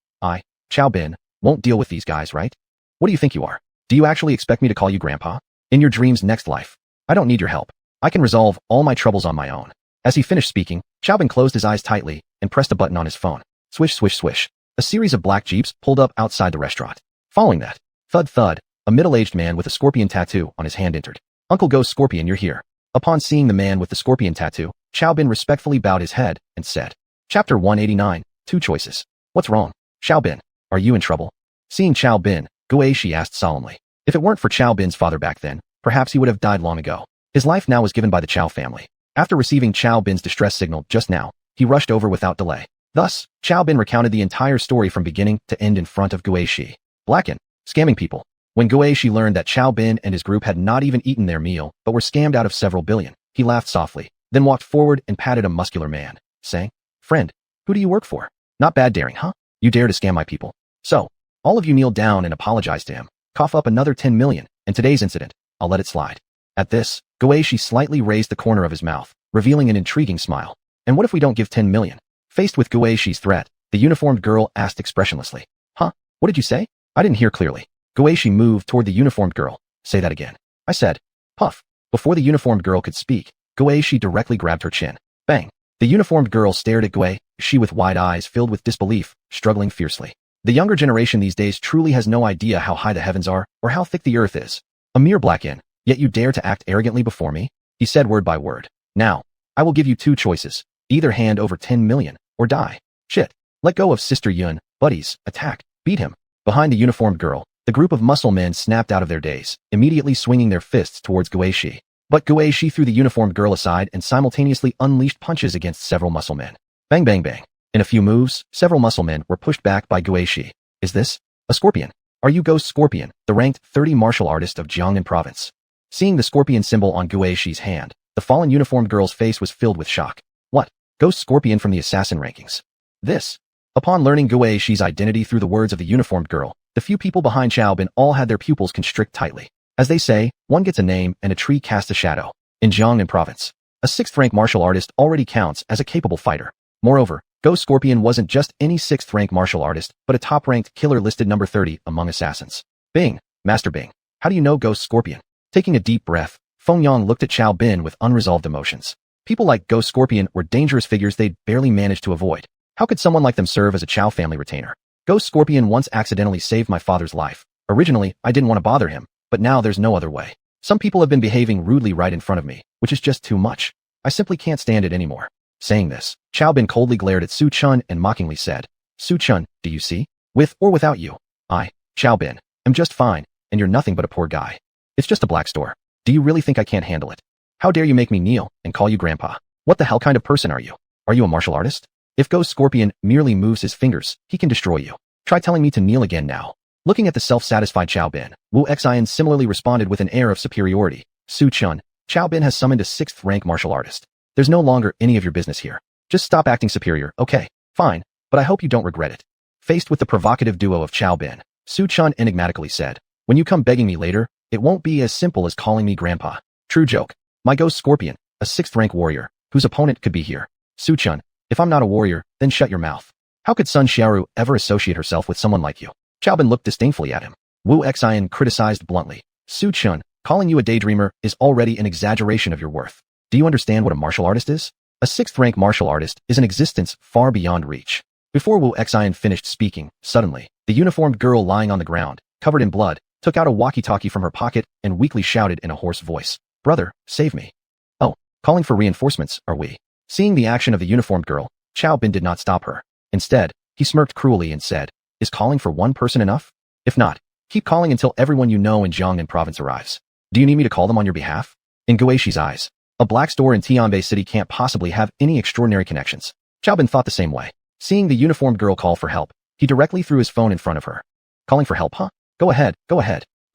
Chao Bin, won't deal with these guys, right? What do you think you are? Do you actually expect me to call you grandpa? In your dreams next life? I don't need your help. I can resolve all my troubles on my own. As he finished speaking, Chaobin closed his eyes tightly and pressed a button on his phone. Swish, swish, swish. A series of black jeeps pulled up outside the restaurant. Following that, thud, thud, a middle-aged man with a scorpion tattoo on his hand entered. Uncle Ghost Scorpion, you're here. Upon seeing the man with the scorpion tattoo, Chaobin respectfully bowed his head and said, Chapter 189, Two Choices. What's wrong? Chaobin, are you in trouble? Seeing Chaobin, Guaishi asked solemnly. If it weren't for Chaobin's father back then, perhaps he would have died long ago. His life now was given by the Chao family. After receiving Chaobin's distress signal just now, he rushed over without delay. Thus, Chaobin recounted the entire story from beginning to end in front of Guaishi. Blacken, scamming people. When Guaishi learned that Chaobin and his group had not even eaten their meal, but were scammed out of several billion, he laughed softly, then walked forward and patted a muscular man, saying, Friend, who do you work for? Not bad daring, huh? You dare to scam my people. So, all of you kneel down and apologize to him. Cough up another 10 million, and today's incident, I'll let it slide. At this, Guaishi slightly raised the corner of his mouth, revealing an intriguing smile. And what if we don't give 10 million? Faced with Guaishi's threat, the uniformed girl asked expressionlessly. Huh? What did you say? I didn't hear clearly. Guaishi moved toward the uniformed girl. Say that again. I said. Puff. Before the uniformed girl could speak, Guaishi directly grabbed her chin. Bang. The uniformed girl stared at Guaishi with wide eyes filled with disbelief, struggling fiercely. The younger generation these days truly has no idea how high the heavens are or how thick the earth is. A mere black inn, yet you dare to act arrogantly before me? He said word by word. Now, I will give you two choices. Either hand over 10 million, or die. Shit. Let go of Sister Yun, buddies, attack, beat him. Behind the uniformed girl, the group of muscle men snapped out of their daze, immediately swinging their fists towards Guaishi. But Guaishi threw the uniformed girl aside and simultaneously unleashed punches against several muscle men. Bang bang bang. In a few moves, several muscle men were pushed back by Guaishi. Is this a scorpion? Are you Ghost Scorpion, the ranked 30 martial artist of Jiangnan province? Seeing the scorpion symbol on Guaishi's hand, the fallen uniformed girl's face was filled with shock. What? Ghost Scorpion from the assassin rankings. This. Upon learning Guaishi's identity through the words of the uniformed girl, the few people behind Chaobin all had their pupils constrict tightly. As they say, one gets a name and a tree casts a shadow. In Jiangnan province, a 6th-rank martial artist already counts as a capable fighter. Moreover, Ghost Scorpion wasn't just any 6th-rank martial artist, but a top-ranked killer listed number 30 among assassins. Bing, Master Bing, how do you know Ghost Scorpion? Taking a deep breath, Feng Yang looked at Chao Bin with unresolved emotions. People like Ghost Scorpion were dangerous figures they'd barely managed to avoid. How could someone like them serve as a Chao family retainer? Ghost Scorpion once accidentally saved my father's life. Originally, I didn't want to bother him, but now there's no other way. Some people have been behaving rudely right in front of me, which is just too much. I simply can't stand it anymore. Saying this, Chao Bin coldly glared at Su Chun and mockingly said, Su Chun, do you see? With or without you, I, Chao Bin, am just fine, and you're nothing but a poor guy. It's just a black store. Do you really think I can't handle it? How dare you make me kneel and call you grandpa? What the hell kind of person are you? Are you a martial artist? If Ghost Scorpion merely moves his fingers, he can destroy you. Try telling me to kneel again now. Looking at the self-satisfied Chao Bin, Wu Xian similarly responded with an air of superiority. Su Chun, Chao Bin has summoned a 6th-rank martial artist. There's no longer any of your business here. Just stop acting superior, okay? Fine, but I hope you don't regret it. Faced with the provocative duo of Chao Bin, Su Chun enigmatically said, when you come begging me later, it won't be as simple as calling me grandpa. True joke. My Ghost Scorpion, a 6th-rank warrior, whose opponent could be here. Su Chun, if I'm not a warrior, then shut your mouth. How could Sun Xiaoru ever associate herself with someone like you? Qiao Bin looked disdainfully at him. Wu Xian criticized bluntly. Su Chun, calling you a daydreamer is already an exaggeration of your worth. Do you understand what a martial artist is? A 6th-rank martial artist is an existence far beyond reach. Before Wu Xian finished speaking, suddenly, the uniformed girl lying on the ground, covered in blood, took out a walkie-talkie from her pocket and weakly shouted in a hoarse voice, "Brother, save me." "Oh, calling for reinforcements, are we?" Seeing the action of the uniformed girl, Qiao Bin did not stop her. Instead, he smirked cruelly and said, "Is calling for one person enough? If not, keep calling until everyone you know in Jiangnan province arrives. Do you need me to call them on your behalf?" In Guixi's eyes, a black store in Tianbei City can't possibly have any extraordinary connections. Qiao Bin thought the same way. Seeing the uniformed girl call for help, he directly threw his phone in front of her. "Calling for help, huh? Go ahead.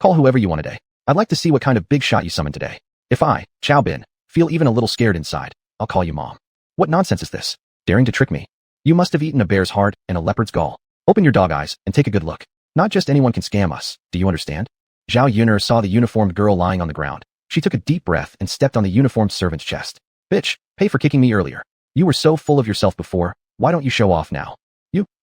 Call whoever you want today. I'd like to see what kind of big shot you summon today. If I, Qiao Bin, feel even a little scared inside, I'll call you mom." "What nonsense is this? Daring to trick me? You must have eaten a bear's heart and a leopard's gall. Open your dog eyes and take a good look. Not just anyone can scam us, do you understand?" Zhao Yuner saw the uniformed girl lying on the ground. She took a deep breath and stepped on the uniformed servant's chest. "Bitch, pay for kicking me earlier. You were so full of yourself before, why don't you show off now?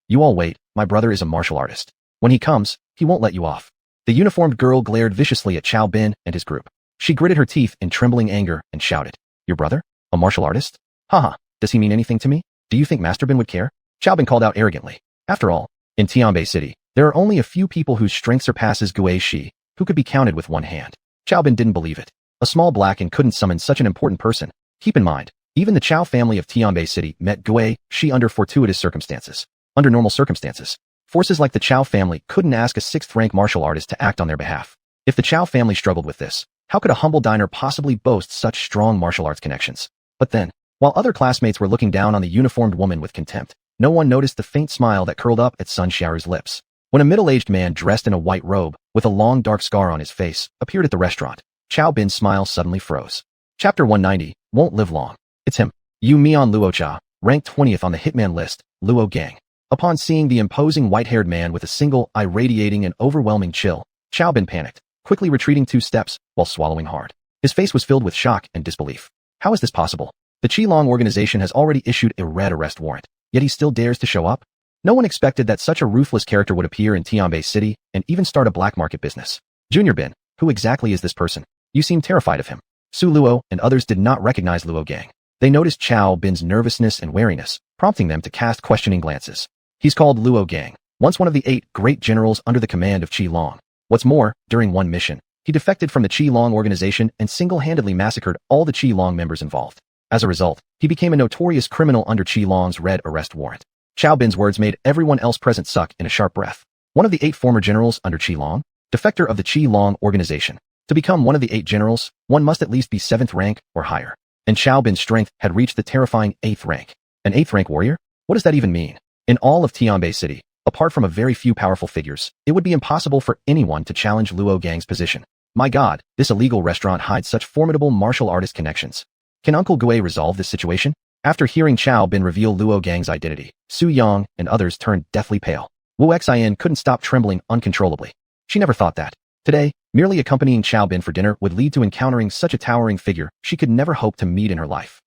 You all wait, my brother is a martial artist. When he comes, he won't let you off." The uniformed girl glared viciously at Qiao Bin and his group. She gritted her teeth in trembling anger and shouted, "Your brother? A martial artist? Haha, does he mean anything to me? Do you think Master Bin would care?" Qiao Bin called out arrogantly. After all, in Tianbei City, there are only a few people whose strength surpasses Guixi, who could be counted with one hand. Qiao Bin didn't believe it. A small black and couldn't summon such an important person. Keep in mind, even the Qiao family of Tianbei City met Guixi under fortuitous circumstances. Under normal circumstances, forces like the Qiao family couldn't ask a 6th-rank martial artist to act on their behalf. If the Qiao family struggled with this, how could a humble diner possibly boast such strong martial arts connections? But then, while other classmates were looking down on the uniformed woman with contempt, no one noticed the faint smile that curled up at Sun Xiaoru's lips. When a middle-aged man dressed in a white robe, with a long dark scar on his face, appeared at the restaurant, Qiao Bin's smile suddenly froze. Chapter 190, Won't Live Long. It's him. Yu Mian Luocha, ranked 20th on the hitman list, Luo Gang. Upon seeing the imposing white-haired man with a single eye radiating an overwhelming chill, Qiao Bin panicked, quickly retreating 2 steps while swallowing hard. His face was filled with shock and disbelief. How is this possible? The Qilong organization has already issued a red arrest warrant, yet he still dares to show up? No one expected that such a ruthless character would appear in Tianbei City and even start a black market business. Junior Bin, who exactly is this person? You seem terrified of him. Su Luo and others did not recognize Luo Gang. They noticed Qiao Bin's nervousness and wariness, prompting them to cast questioning glances. He's called Luo Gang, once one of the 8 great generals under the command of Qilong. What's more, during one mission, he defected from the Qilong organization and single-handedly massacred all the Qilong members involved. As a result, he became a notorious criminal under Qilong's red arrest warrant. Qiao Bin's words made everyone else present suck in a sharp breath. One of the 8 former generals under Qilong? Defector of the Qilong organization. To become one of the 8 generals, one must at least be 7th rank or higher. And Qiao Bin's strength had reached the terrifying 8th rank. An 8th rank warrior? What does that even mean? In all of Tianbei City, apart from a very few powerful figures, it would be impossible for anyone to challenge Luo Gang's position. My God, this illegal restaurant hides such formidable martial artist connections. Can Uncle Gui resolve this situation? After hearing Qiao Bin reveal Luo Gang's identity, Su Yang and others turned deathly pale. Wu Xian couldn't stop trembling uncontrollably. She never thought that. Today, merely accompanying Qiao Bin for dinner would lead to encountering such a towering figure she could never hope to meet in her life.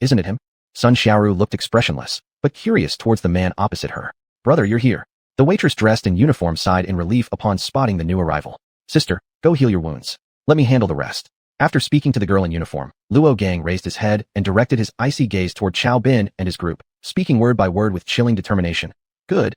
Isn't it him? Sun Xiaoru looked expressionless, but curious towards the man opposite her. Brother, you're here. The waitress dressed in uniform sighed in relief upon spotting the new arrival. Sister, go heal your wounds. Let me handle the rest. After speaking to the girl in uniform, Luo Gang raised his head and directed his icy gaze toward Qiao Bin and his group, speaking word by word with chilling determination. Good.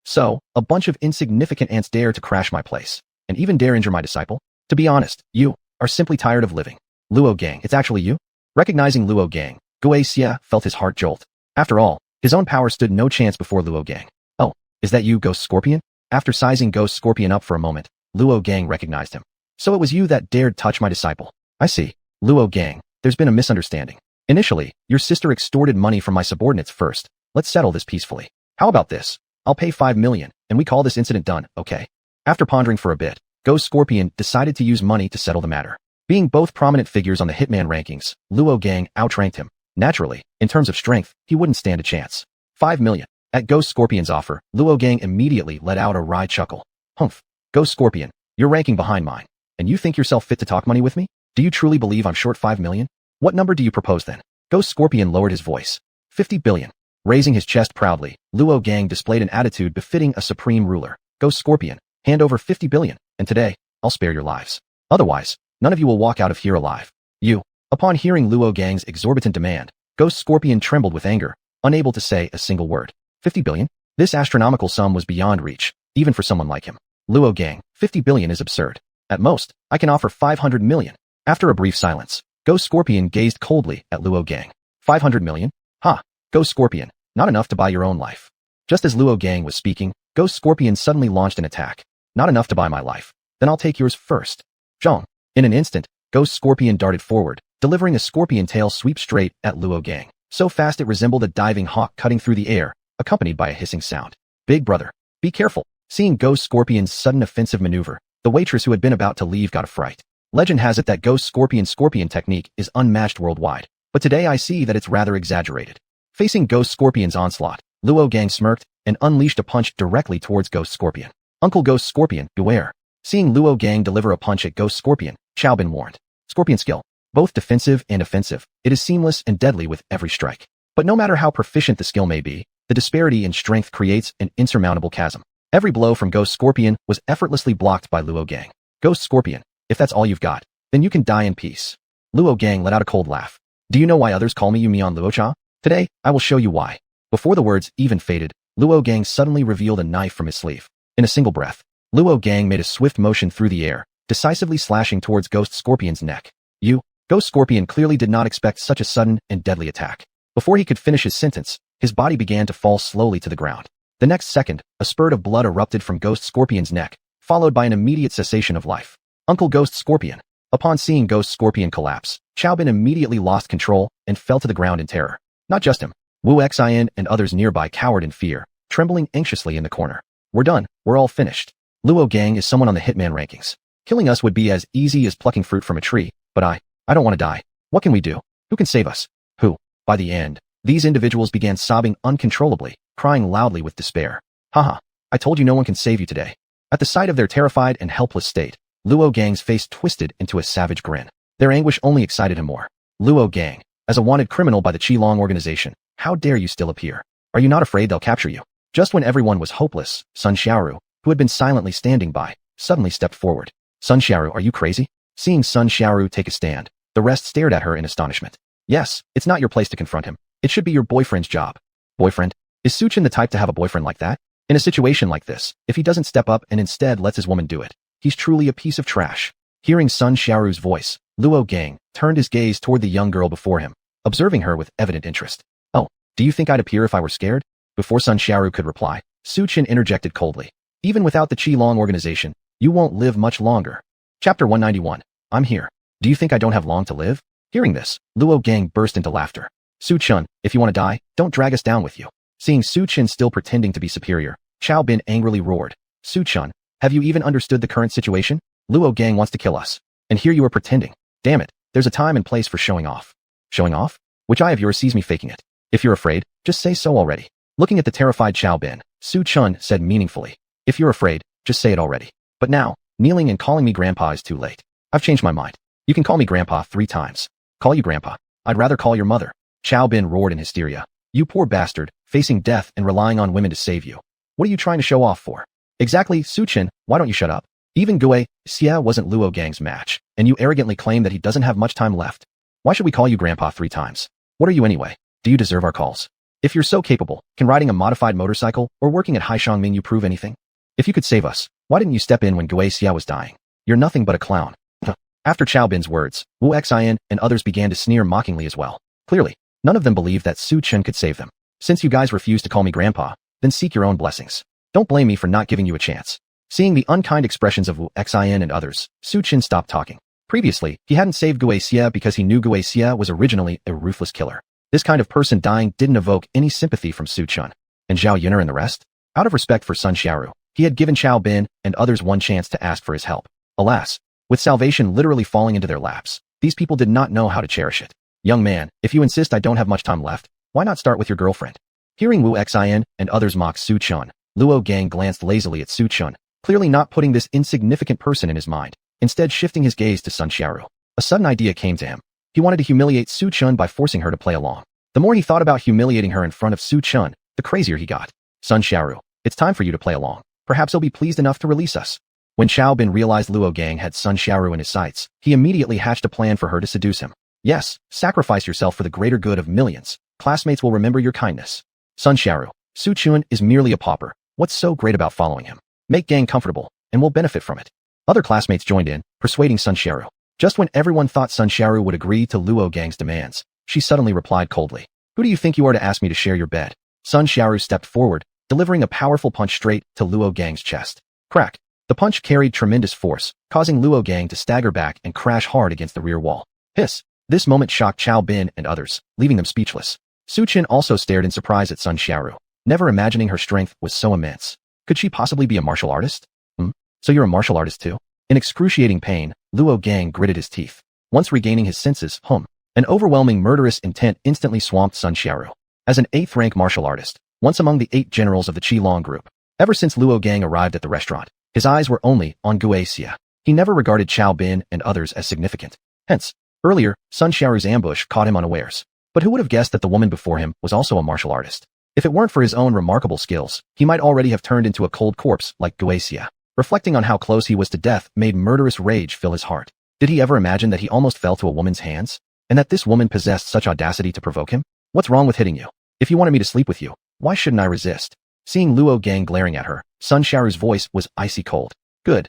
So, a bunch of insignificant ants dare to crash my place, and even dare injure my disciple? To be honest, you are simply tired of living. Luo Gang, it's actually you? Recognizing Luo Gang, Gui Xia felt his heart jolt. After all, his own power stood no chance before Luo Gang. Oh, is that you, Ghost Scorpion? After sizing Ghost Scorpion up for a moment, Luo Gang recognized him. So it was you that dared touch my disciple. I see. Luo Gang, there's been a misunderstanding. Initially, your sister extorted money from my subordinates first. Let's settle this peacefully. How about this? I'll pay 5 million, and we call this incident done, okay? After pondering for a bit, Ghost Scorpion decided to use money to settle the matter. Being both prominent figures on the Hitman rankings, Luo Gang outranked him. Naturally, in terms of strength, he wouldn't stand a chance. 5 million. At Ghost Scorpion's offer, Luo Gang immediately let out a wry chuckle. Humph. Ghost Scorpion, you're ranking behind mine. And you think yourself fit to talk money with me? Do you truly believe I'm short 5 million? What number do you propose then? Ghost Scorpion lowered his voice. 50 billion. Raising his chest proudly, Luo Gang displayed an attitude befitting a supreme ruler. Ghost Scorpion, hand over 50 billion, and today, I'll spare your lives. Otherwise, none of you will walk out of here alive. You. Upon hearing Luo Gang's exorbitant demand, Ghost Scorpion trembled with anger, unable to say a single word. 50 billion? This astronomical sum was beyond reach, even for someone like him. Luo Gang, 50 billion is absurd. At most, I can offer 500 million. After a brief silence, Ghost Scorpion gazed coldly at Luo Gang. 500 million? Ha! Ghost Scorpion, not enough to buy your own life. Just as Luo Gang was speaking, Ghost Scorpion suddenly launched an attack. Not enough to buy my life. Then I'll take yours first. Zhong. In an instant, Ghost Scorpion darted forward, delivering a scorpion tail sweep straight at Luo Gang. So fast it resembled a diving hawk cutting through the air, accompanied by a hissing sound. Big brother, be careful. Seeing Ghost Scorpion's sudden offensive maneuver, the waitress who had been about to leave got a fright. Legend has it that Ghost Scorpion's scorpion technique is unmatched worldwide, but today I see that it's rather exaggerated. Facing Ghost Scorpion's onslaught, Luo Gang smirked and unleashed a punch directly towards Ghost Scorpion. Uncle Ghost Scorpion, beware. Seeing Luo Gang deliver a punch at Ghost Scorpion, Xiaobin warned. Scorpion skill. Both defensive and offensive, it is seamless and deadly with every strike. But no matter how proficient the skill may be, the disparity in strength creates an insurmountable chasm. Every blow from Ghost Scorpion was effortlessly blocked by Luo Gang. Ghost Scorpion, if that's all you've got, then you can die in peace. Luo Gang let out a cold laugh. Do you know why others call me Yumian Luocha? Today, I will show you why. Before the words even faded, Luo Gang suddenly revealed a knife from his sleeve. In a single breath, Luo Gang made a swift motion through the air, decisively slashing towards Ghost Scorpion's neck. Ghost Scorpion clearly did not expect such a sudden and deadly attack. Before he could finish his sentence, his body began to fall slowly to the ground. The next second, a spurt of blood erupted from Ghost Scorpion's neck, followed by an immediate cessation of life. Uncle Ghost Scorpion. Upon seeing Ghost Scorpion collapse, Xiaobin immediately lost control and fell to the ground in terror. Not just him. Wu Xian and others nearby cowered in fear, trembling anxiously in the corner. We're done. We're all finished. Luo Gang is someone on the hitman rankings. Killing us would be as easy as plucking fruit from a tree, but I don't want to die. What can we do? Who can save us? Who? By the end, these individuals began sobbing uncontrollably, crying loudly with despair. Haha, I told you no one can save you today. At the sight of their terrified and helpless state, Luo Gang's face twisted into a savage grin. Their anguish only excited him more. Luo Gang, as a wanted criminal by the Qilong organization, how dare you still appear? Are you not afraid they'll capture you? Just when everyone was hopeless, Sun Xiaoru, who had been silently standing by, suddenly stepped forward. Sun Xiaoru, are you crazy? Seeing Sun Xiaoru take a stand, the rest stared at her in astonishment. Yes, it's not your place to confront him. It should be your boyfriend's job. Boyfriend? Is Su Chen the type to have a boyfriend like that? In a situation like this, if he doesn't step up and instead lets his woman do it, he's truly a piece of trash. Hearing Sun Xiaoru's voice, Luo Gang turned his gaze toward the young girl before him, observing her with evident interest. Oh, do you think I'd appear if I were scared? Before Sun Xiaoru could reply, Su Chen interjected coldly. Even without the Qilong organization, you won't live much longer. Chapter 191. I'm here. Do you think I don't have long to live? Hearing this, Luo Gang burst into laughter. Su Chen, if you want to die, don't drag us down with you. Seeing Su Chen still pretending to be superior, Xiao Bin angrily roared. Su Chen, have you even understood the current situation? Luo Gang wants to kill us. And here you are pretending. Damn it, there's a time and place for showing off. Showing off? Which eye of yours sees me faking it? If you're afraid, just say so already. Looking at the terrified Xiao Bin, Su Chen said meaningfully. If you're afraid, just say it already. But now, kneeling and calling me grandpa is too late. I've changed my mind. You can call me grandpa 3 times. Call you grandpa. I'd rather call your mother. Xiao Bin roared in hysteria. You poor bastard, facing death and relying on women to save you. What are you trying to show off for? Exactly, Su Chen, why don't you shut up? Even Gui Xia wasn't Luo Gang's match, and you arrogantly claim that he doesn't have much time left. Why should we call you grandpa 3 times? What are you anyway? Do you deserve our calls? If you're so capable, can riding a modified motorcycle or working at Haishang Ming you prove anything? If you could save us, why didn't you step in when Gui Xia was dying? You're nothing but a clown. After Xiao Bin's words, Wu Xian and others began to sneer mockingly as well. Clearly, none of them believed that Su Chen could save them. Since you guys refuse to call me grandpa, then seek your own blessings. Don't blame me for not giving you a chance. Seeing the unkind expressions of Wu Xian and others, Su Chen stopped talking. Previously, he hadn't saved Gui Xia because he knew Gui Xia was originally a ruthless killer. This kind of person dying didn't evoke any sympathy from Su Chen. And Zhao Yun'er and the rest? Out of respect for Sun Xiaoru, he had given Xiao Bin and others one chance to ask for his help. Alas, with salvation literally falling into their laps, these people did not know how to cherish it. Young man, if you insist I don't have much time left, why not start with your girlfriend? Hearing Wu Xian and others mock Su Chen, Luo Gang glanced lazily at Su Chen, clearly not putting this insignificant person in his mind, instead shifting his gaze to Sun Xiaoru. A sudden idea came to him. He wanted to humiliate Su Chun by forcing her to play along. The more he thought about humiliating her in front of Su Chun, the crazier he got. Sun Xiaoru, it's time for you to play along. Perhaps he'll be pleased enough to release us. When Xiao Bin realized Luo Gang had Sun Xiaoru in his sights, he immediately hatched a plan for her to seduce him. Yes, sacrifice yourself for the greater good of millions. Classmates will remember your kindness. Sun Xiaoru, Su Chun is merely a pauper. What's so great about following him? Make Gang comfortable, and we'll benefit from it. Other classmates joined in, persuading Sun Xiaoru. Just when everyone thought Sun Xiaoru would agree to Luo Gang's demands, she suddenly replied coldly. Who do you think you are to ask me to share your bed? Sun Xiaoru stepped forward, delivering a powerful punch straight to Luo Gang's chest. Crack. The punch carried tremendous force, causing Luo Gang to stagger back and crash hard against the rear wall. Hiss. This moment shocked Xiao Bin and others, leaving them speechless. Su Qin also stared in surprise at Sun Xiaoru, never imagining her strength was so immense. Could she possibly be a martial artist? So you're a martial artist too? In excruciating pain, Luo Gang gritted his teeth. Once regaining his senses, an overwhelming murderous intent instantly swamped Sun Xiaoru. As an 8th-rank martial artist, once among the 8 generals of the Qilong group, ever since Luo Gang arrived at the restaurant, his eyes were only on Gui Xia. He never regarded Xiao Bin and others as significant. Hence, earlier, Sun Xiaoru's ambush caught him unawares. But who would have guessed that the woman before him was also a martial artist? If it weren't for his own remarkable skills, he might already have turned into a cold corpse like Gui Xia. Reflecting on how close he was to death made murderous rage fill his heart. Did he ever imagine that he almost fell to a woman's hands? And that this woman possessed such audacity to provoke him? What's wrong with hitting you? If you wanted me to sleep with you, why shouldn't I resist? Seeing Luo Gang glaring at her, Sun Xiaoru's voice was icy cold. Good.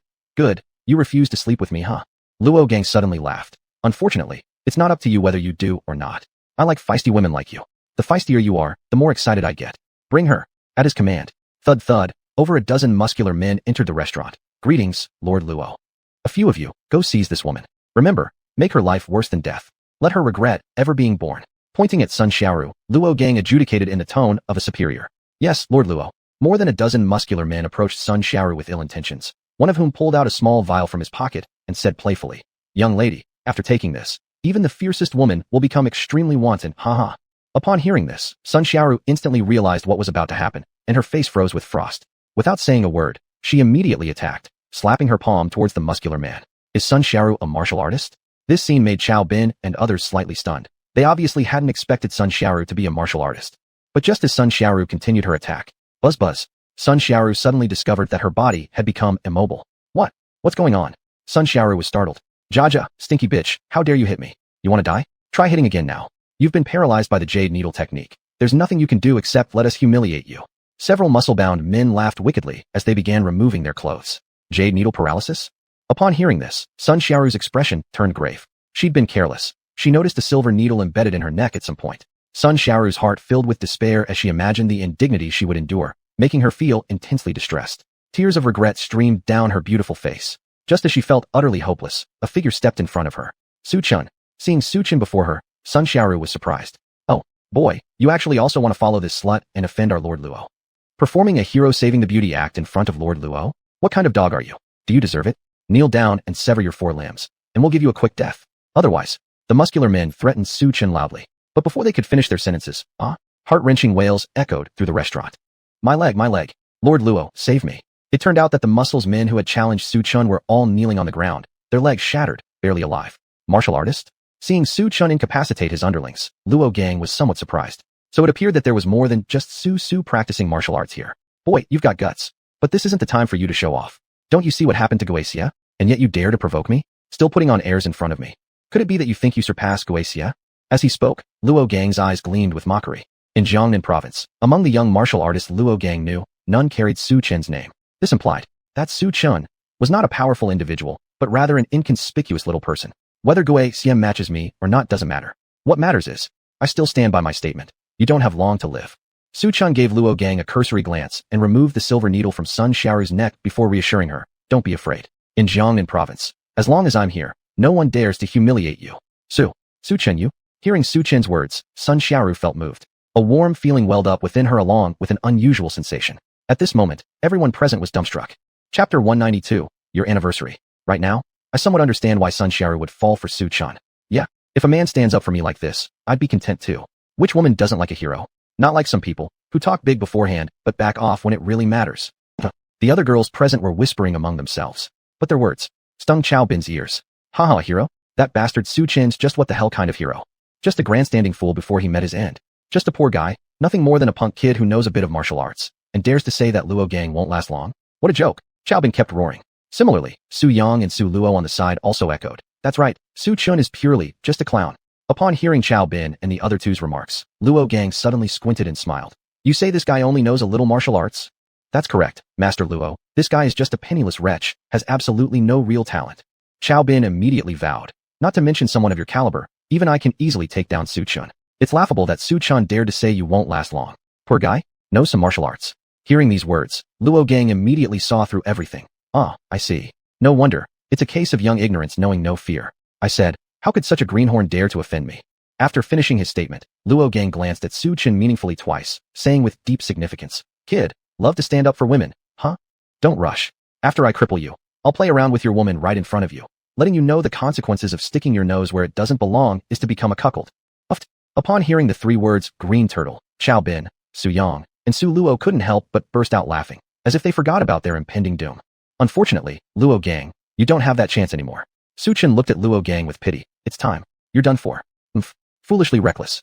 You refuse to sleep with me, huh? Luo Gang suddenly laughed. Unfortunately, it's not up to you whether you do or not. I like feisty women like you. The feistier you are, the more excited I get. Bring her. At his command. Thud thud, over a dozen muscular men entered the restaurant. Greetings, Lord Luo. A few of you, go seize this woman. Remember, make her life worse than death. Let her regret ever being born. Pointing at Sun Xiaoru, Luo Gang adjudicated in the tone of a superior. Yes, Lord Luo. More than a dozen muscular men approached Sun Xiaoru with ill intentions, one of whom pulled out a small vial from his pocket and said playfully, Young lady, after taking this, even the fiercest woman will become extremely wanton, haha. Upon hearing this, Sun Xiaoru instantly realized what was about to happen, and her face froze with frost. Without saying a word, she immediately attacked, slapping her palm towards the muscular man. Is Sun Xiaoru a martial artist? This scene made Xiao Bin and others slightly stunned. They obviously hadn't expected Sun Xiaoru to be a martial artist. But just as Sun Xiaoru continued her attack, buzz, Sun Xiaoru suddenly discovered that her body had become immobile. What's going on? Sun Xiaoru was startled. Jaja, stinky bitch, how dare you hit me? You want to die? Try hitting again now. You've been paralyzed by the jade needle technique. There's nothing you can do except let us humiliate you. Several muscle-bound men laughed wickedly as they began removing their clothes. Jade needle paralysis? Upon hearing this, Sun Xiaoru's expression turned grave. She'd been careless. She noticed a silver needle embedded in her neck at some point. Sun Xiaoru's heart filled with despair as she imagined the indignity she would endure, making her feel intensely distressed. Tears of regret streamed down her beautiful face. Just as she felt utterly hopeless, a figure stepped in front of her. Su Chun. Seeing Su Chun before her, Sun Xiaoru was surprised. Oh, boy, you actually also want to follow this slut and offend our Lord Luo. Performing a hero saving the beauty act in front of Lord Luo? What kind of dog are you? Do you deserve it? Kneel down and sever your 4 limbs, and we'll give you a quick death. Otherwise, the muscular men threatened Su Chun loudly. But before they could finish their sentences, heart-wrenching wails echoed through the restaurant. My leg, Lord Luo, save me. It turned out that the muscles men who had challenged Su Chun were all kneeling on the ground, their legs shattered, barely alive. Martial artist? Seeing Su Chun incapacitate his underlings, Luo Gang was somewhat surprised. So it appeared that there was more than just Su practicing martial arts here. Boy, you've got guts. But this isn't the time for you to show off. Don't you see what happened to Gui Xia? And yet you dare to provoke me? Still putting on airs in front of me. Could it be that you think you surpass Gui Xia? As he spoke, Luo Gang's eyes gleamed with mockery. In Jiangnan province, among the young martial artists Luo Gang knew, none carried Su Chen's name. This implied that Su Chun was not a powerful individual, but rather an inconspicuous little person. Whether Gui Xia matches me or not doesn't matter. What matters is, I still stand by my statement. You don't have long to live. Su Chun gave Luo Gang a cursory glance and removed the silver needle from Sun Xiaoru's neck before reassuring her, don't be afraid. In Jiangnan province, as long as I'm here, no one dares to humiliate you. Su Chen you? Hearing Su Chen's words, Sun Xiaoru felt moved. A warm feeling welled up within her along with an unusual sensation. At this moment, everyone present was dumbstruck. Chapter 192, Your Anniversary. Right now, I somewhat understand why Sun Xiaoru would fall for Su Chun. Yeah, if a man stands up for me like this, I'd be content too. Which woman doesn't like a hero? Not like some people, who talk big beforehand, but back off when it really matters. The other girls present were whispering among themselves. But their words stung Xiao Bin's ears. Haha, a hero? That bastard Su Chen's just what the hell kind of hero. Just a grandstanding fool before he met his end. Just a poor guy, nothing more than a punk kid who knows a bit of martial arts, and dares to say that Luo Gang won't last long? What a joke. Xiao Bin kept roaring. Similarly, Su Yang and Su Luo on the side also echoed. That's right, Su Chun is purely just a clown. Upon hearing Xiao Bin and the other two's remarks, Luo Gang suddenly squinted and smiled. You say this guy only knows a little martial arts? That's correct, Master Luo. This guy is just a penniless wretch, has absolutely no real talent. Xiao Bin immediately vowed. Not to mention someone of your caliber, even I can easily take down Su Chun. It's laughable that Su Chun dared to say you won't last long. Poor guy, knows some martial arts. Hearing these words, Luo Gang immediately saw through everything. Ah, I see. No wonder. It's a case of young ignorance knowing no fear. I said, how could such a greenhorn dare to offend me? After finishing his statement, Luo Gang glanced at Su Chun meaningfully twice, saying with deep significance, Kid, love to stand up for women, huh? Don't rush. After I cripple you, I'll play around with your woman right in front of you, letting you know the consequences of sticking your nose where it doesn't belong is to become a cuckold. Upon hearing the three words, Green Turtle, Xiao Bin, Su Yang, and Su Luo couldn't help but burst out laughing, as if they forgot about their impending doom. Unfortunately, Luo Gang, you don't have that chance anymore. Su Chun looked at Luo Gang with pity. It's time. You're done for. Foolishly reckless.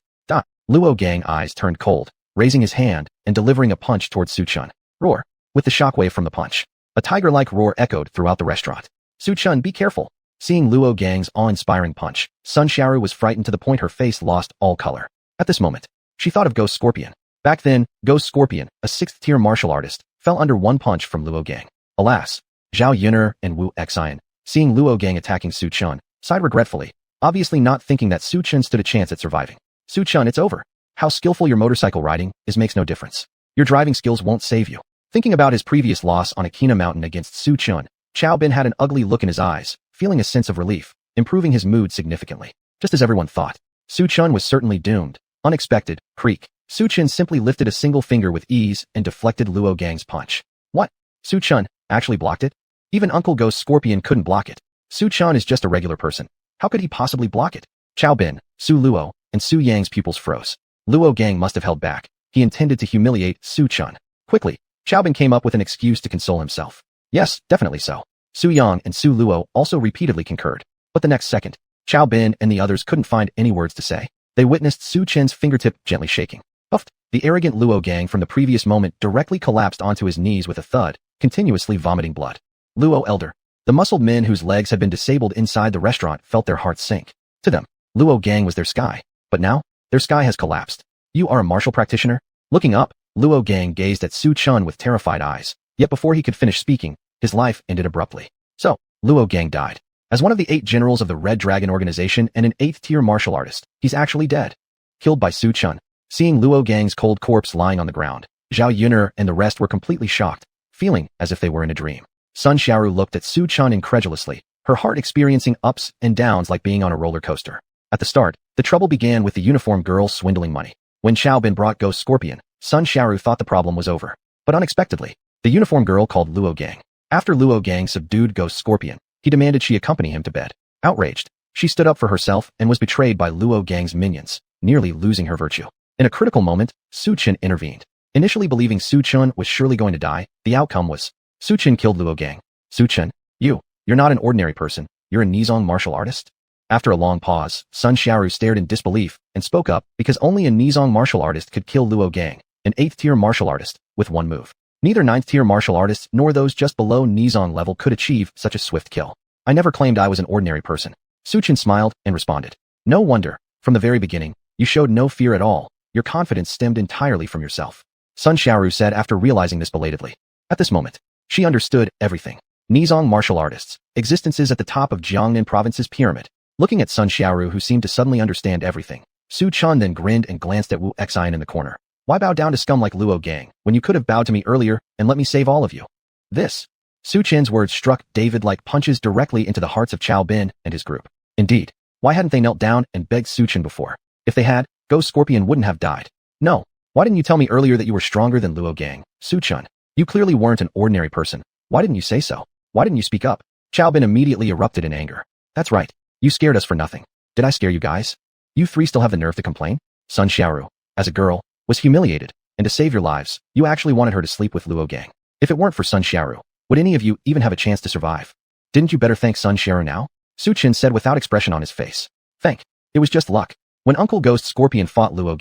Luo Gang eyes turned cold, raising his hand and delivering a punch towards Su Chun. Roar. With the shockwave from the punch, a tiger-like roar echoed throughout the restaurant. Su Chun, be careful. Seeing Luo Gang's awe-inspiring punch, Sun Xiaoru was frightened to the point her face lost all color. At this moment, she thought of Ghost Scorpion. Back then, Ghost Scorpion, a 6th-tier martial artist, fell under one punch from Luo Gang. Alas, Zhao Yuner and Wu Xian, seeing Luo Gang attacking Su Chun, sighed regretfully, obviously not thinking that Su Chun stood a chance at surviving. Su Chun, it's over. How skillful your motorcycle riding is makes no difference. Your driving skills won't save you. Thinking about his previous loss on Akina Mountain against Su Chun, Xiao Bin had an ugly look in his eyes, feeling a sense of relief, improving his mood significantly. Just as everyone thought, Su Chun was certainly doomed. Unexpected, creak. Su Chun simply lifted a single finger with ease and deflected Luo Gang's punch. What? Su Chun actually blocked it? Even Uncle Ghost Scorpion couldn't block it. Su Chun is just a regular person. How could he possibly block it? Xiao Bin, Su Luo, and Su Yang's pupils froze. Luo Gang must have held back. He intended to humiliate Su Chun. Quickly, Xiao Bin came up with an excuse to console himself. Yes, definitely so. Su Yang and Su Luo also repeatedly concurred. But the next second, Xiao Bin and the others couldn't find any words to say. They witnessed Su Chen's fingertip gently shaking. Puffed. The arrogant Luo Gang from the previous moment directly collapsed onto his knees with a thud, continuously vomiting blood. Luo Elder. The muscled men whose legs had been disabled inside the restaurant felt their hearts sink. To them, Luo Gang was their sky. But now, their sky has collapsed. You are a martial practitioner? Looking up, Luo Gang gazed at Su Chun with terrified eyes. Yet before he could finish speaking, his life ended abruptly. So, Luo Gang died. As one of the 8 generals of the Red Dragon organization and an 8th-tier martial artist, he's actually dead. Killed by Su Chun. Seeing Luo Gang's cold corpse lying on the ground, Zhao Yuner and the rest were completely shocked, feeling as if they were in a dream. Sun Xiaoru looked at Su Chun incredulously, her heart experiencing ups and downs like being on a roller coaster. At the start, the trouble began with the uniformed girl swindling money. When Xiao Bin brought Ghost Scorpion, Sun Xiaoru thought the problem was over. But unexpectedly, the uniformed girl called Luo Gang. After Luo Gang subdued Ghost Scorpion, he demanded she accompany him to bed. Outraged, she stood up for herself and was betrayed by Luo Gang's minions, nearly losing her virtue. In a critical moment, Su Chun intervened. Initially believing Su Chun was surely going to die, the outcome was Su Chun killed Luo Gang. Su Chun, you're not an ordinary person, you're a Nizong martial artist? After a long pause, Sun Xiaoru stared in disbelief and spoke up because only a Nizong martial artist could kill Luo Gang, an 8th-tier martial artist, with one move. Neither 9th-tier martial artists nor those just below Nizong level could achieve such a swift kill. I never claimed I was an ordinary person. Su Chun smiled and responded. No wonder. From the very beginning, you showed no fear at all. Your confidence stemmed entirely from yourself. Sun Xiaoru said after realizing this belatedly. At this moment, she understood everything. Nizong martial artists, existences at the top of Jiangnan province's pyramid. Looking at Sun Xiaoru who seemed to suddenly understand everything, Su Chun then grinned and glanced at Wu Xian in the corner. Why bow down to scum like Luo Gang, when you could have bowed to me earlier and let me save all of you? This. Su Chen's words struck David like punches directly into the hearts of Xiao Bin and his group. Indeed, why hadn't they knelt down and begged Su Chun before? If they had, Ghost Scorpion wouldn't have died. No. Why didn't you tell me earlier that you were stronger than Luo Gang, Su Chun? You clearly weren't an ordinary person. Why didn't you say so? Why didn't you speak up? Xiao Bin immediately erupted in anger. That's right. You scared us for nothing. Did I scare you guys? You 3 still have the nerve to complain? Sun Xiaoru, as a girl, was humiliated, and to save your lives, you actually wanted her to sleep with Luo Gang. If it weren't for Sun Xiaoru, would any of you even have a chance to survive? Didn't you better thank Sun Xiaoru now? Su Chen said without expression on his face. Thank. It was just luck. When Uncle Ghost Scorpion fought Luo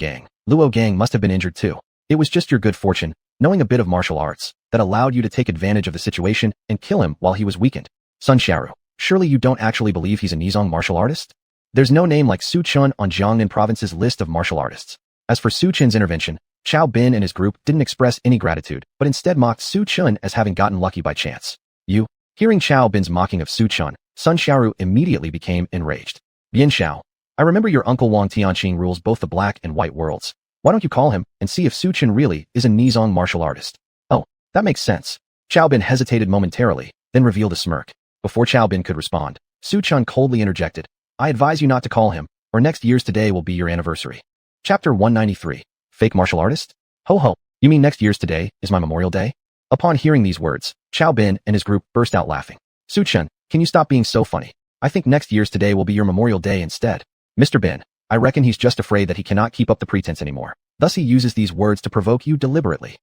Gang must have been injured too. It was just your good fortune, knowing a bit of martial arts, that allowed you to take advantage of the situation and kill him while he was weakened. Sun Xiaoru, surely you don't actually believe he's a Nizong martial artist? There's no name like Su Chen on Jiangnan province's list of martial artists. As for Su Chen's intervention, Qiao Bin and his group didn't express any gratitude, but instead mocked Su Chen as having gotten lucky by chance. You? Hearing Qiao Bin's mocking of Su Chen, Sun Xiaoru immediately became enraged. Bian Xiao, I remember your uncle Wang Tianqing rules both the black and white worlds. Why don't you call him and see if Su Chen really is a Nizong martial artist? Oh, that makes sense. Qiao Bin hesitated momentarily, then revealed a smirk. Before Qiao Bin could respond, Su Chen coldly interjected, I advise you not to call him, or next year's today will be your anniversary. Chapter 193. Fake martial artist? Ho ho, you mean next year's today is my Memorial Day? Upon hearing these words, Qiao Bin and his group burst out laughing. Su Chen, can you stop being so funny? I think next year's today will be your Memorial Day instead. Mr. Bin, I reckon he's just afraid that he cannot keep up the pretense anymore. Thus he uses these words to provoke you deliberately.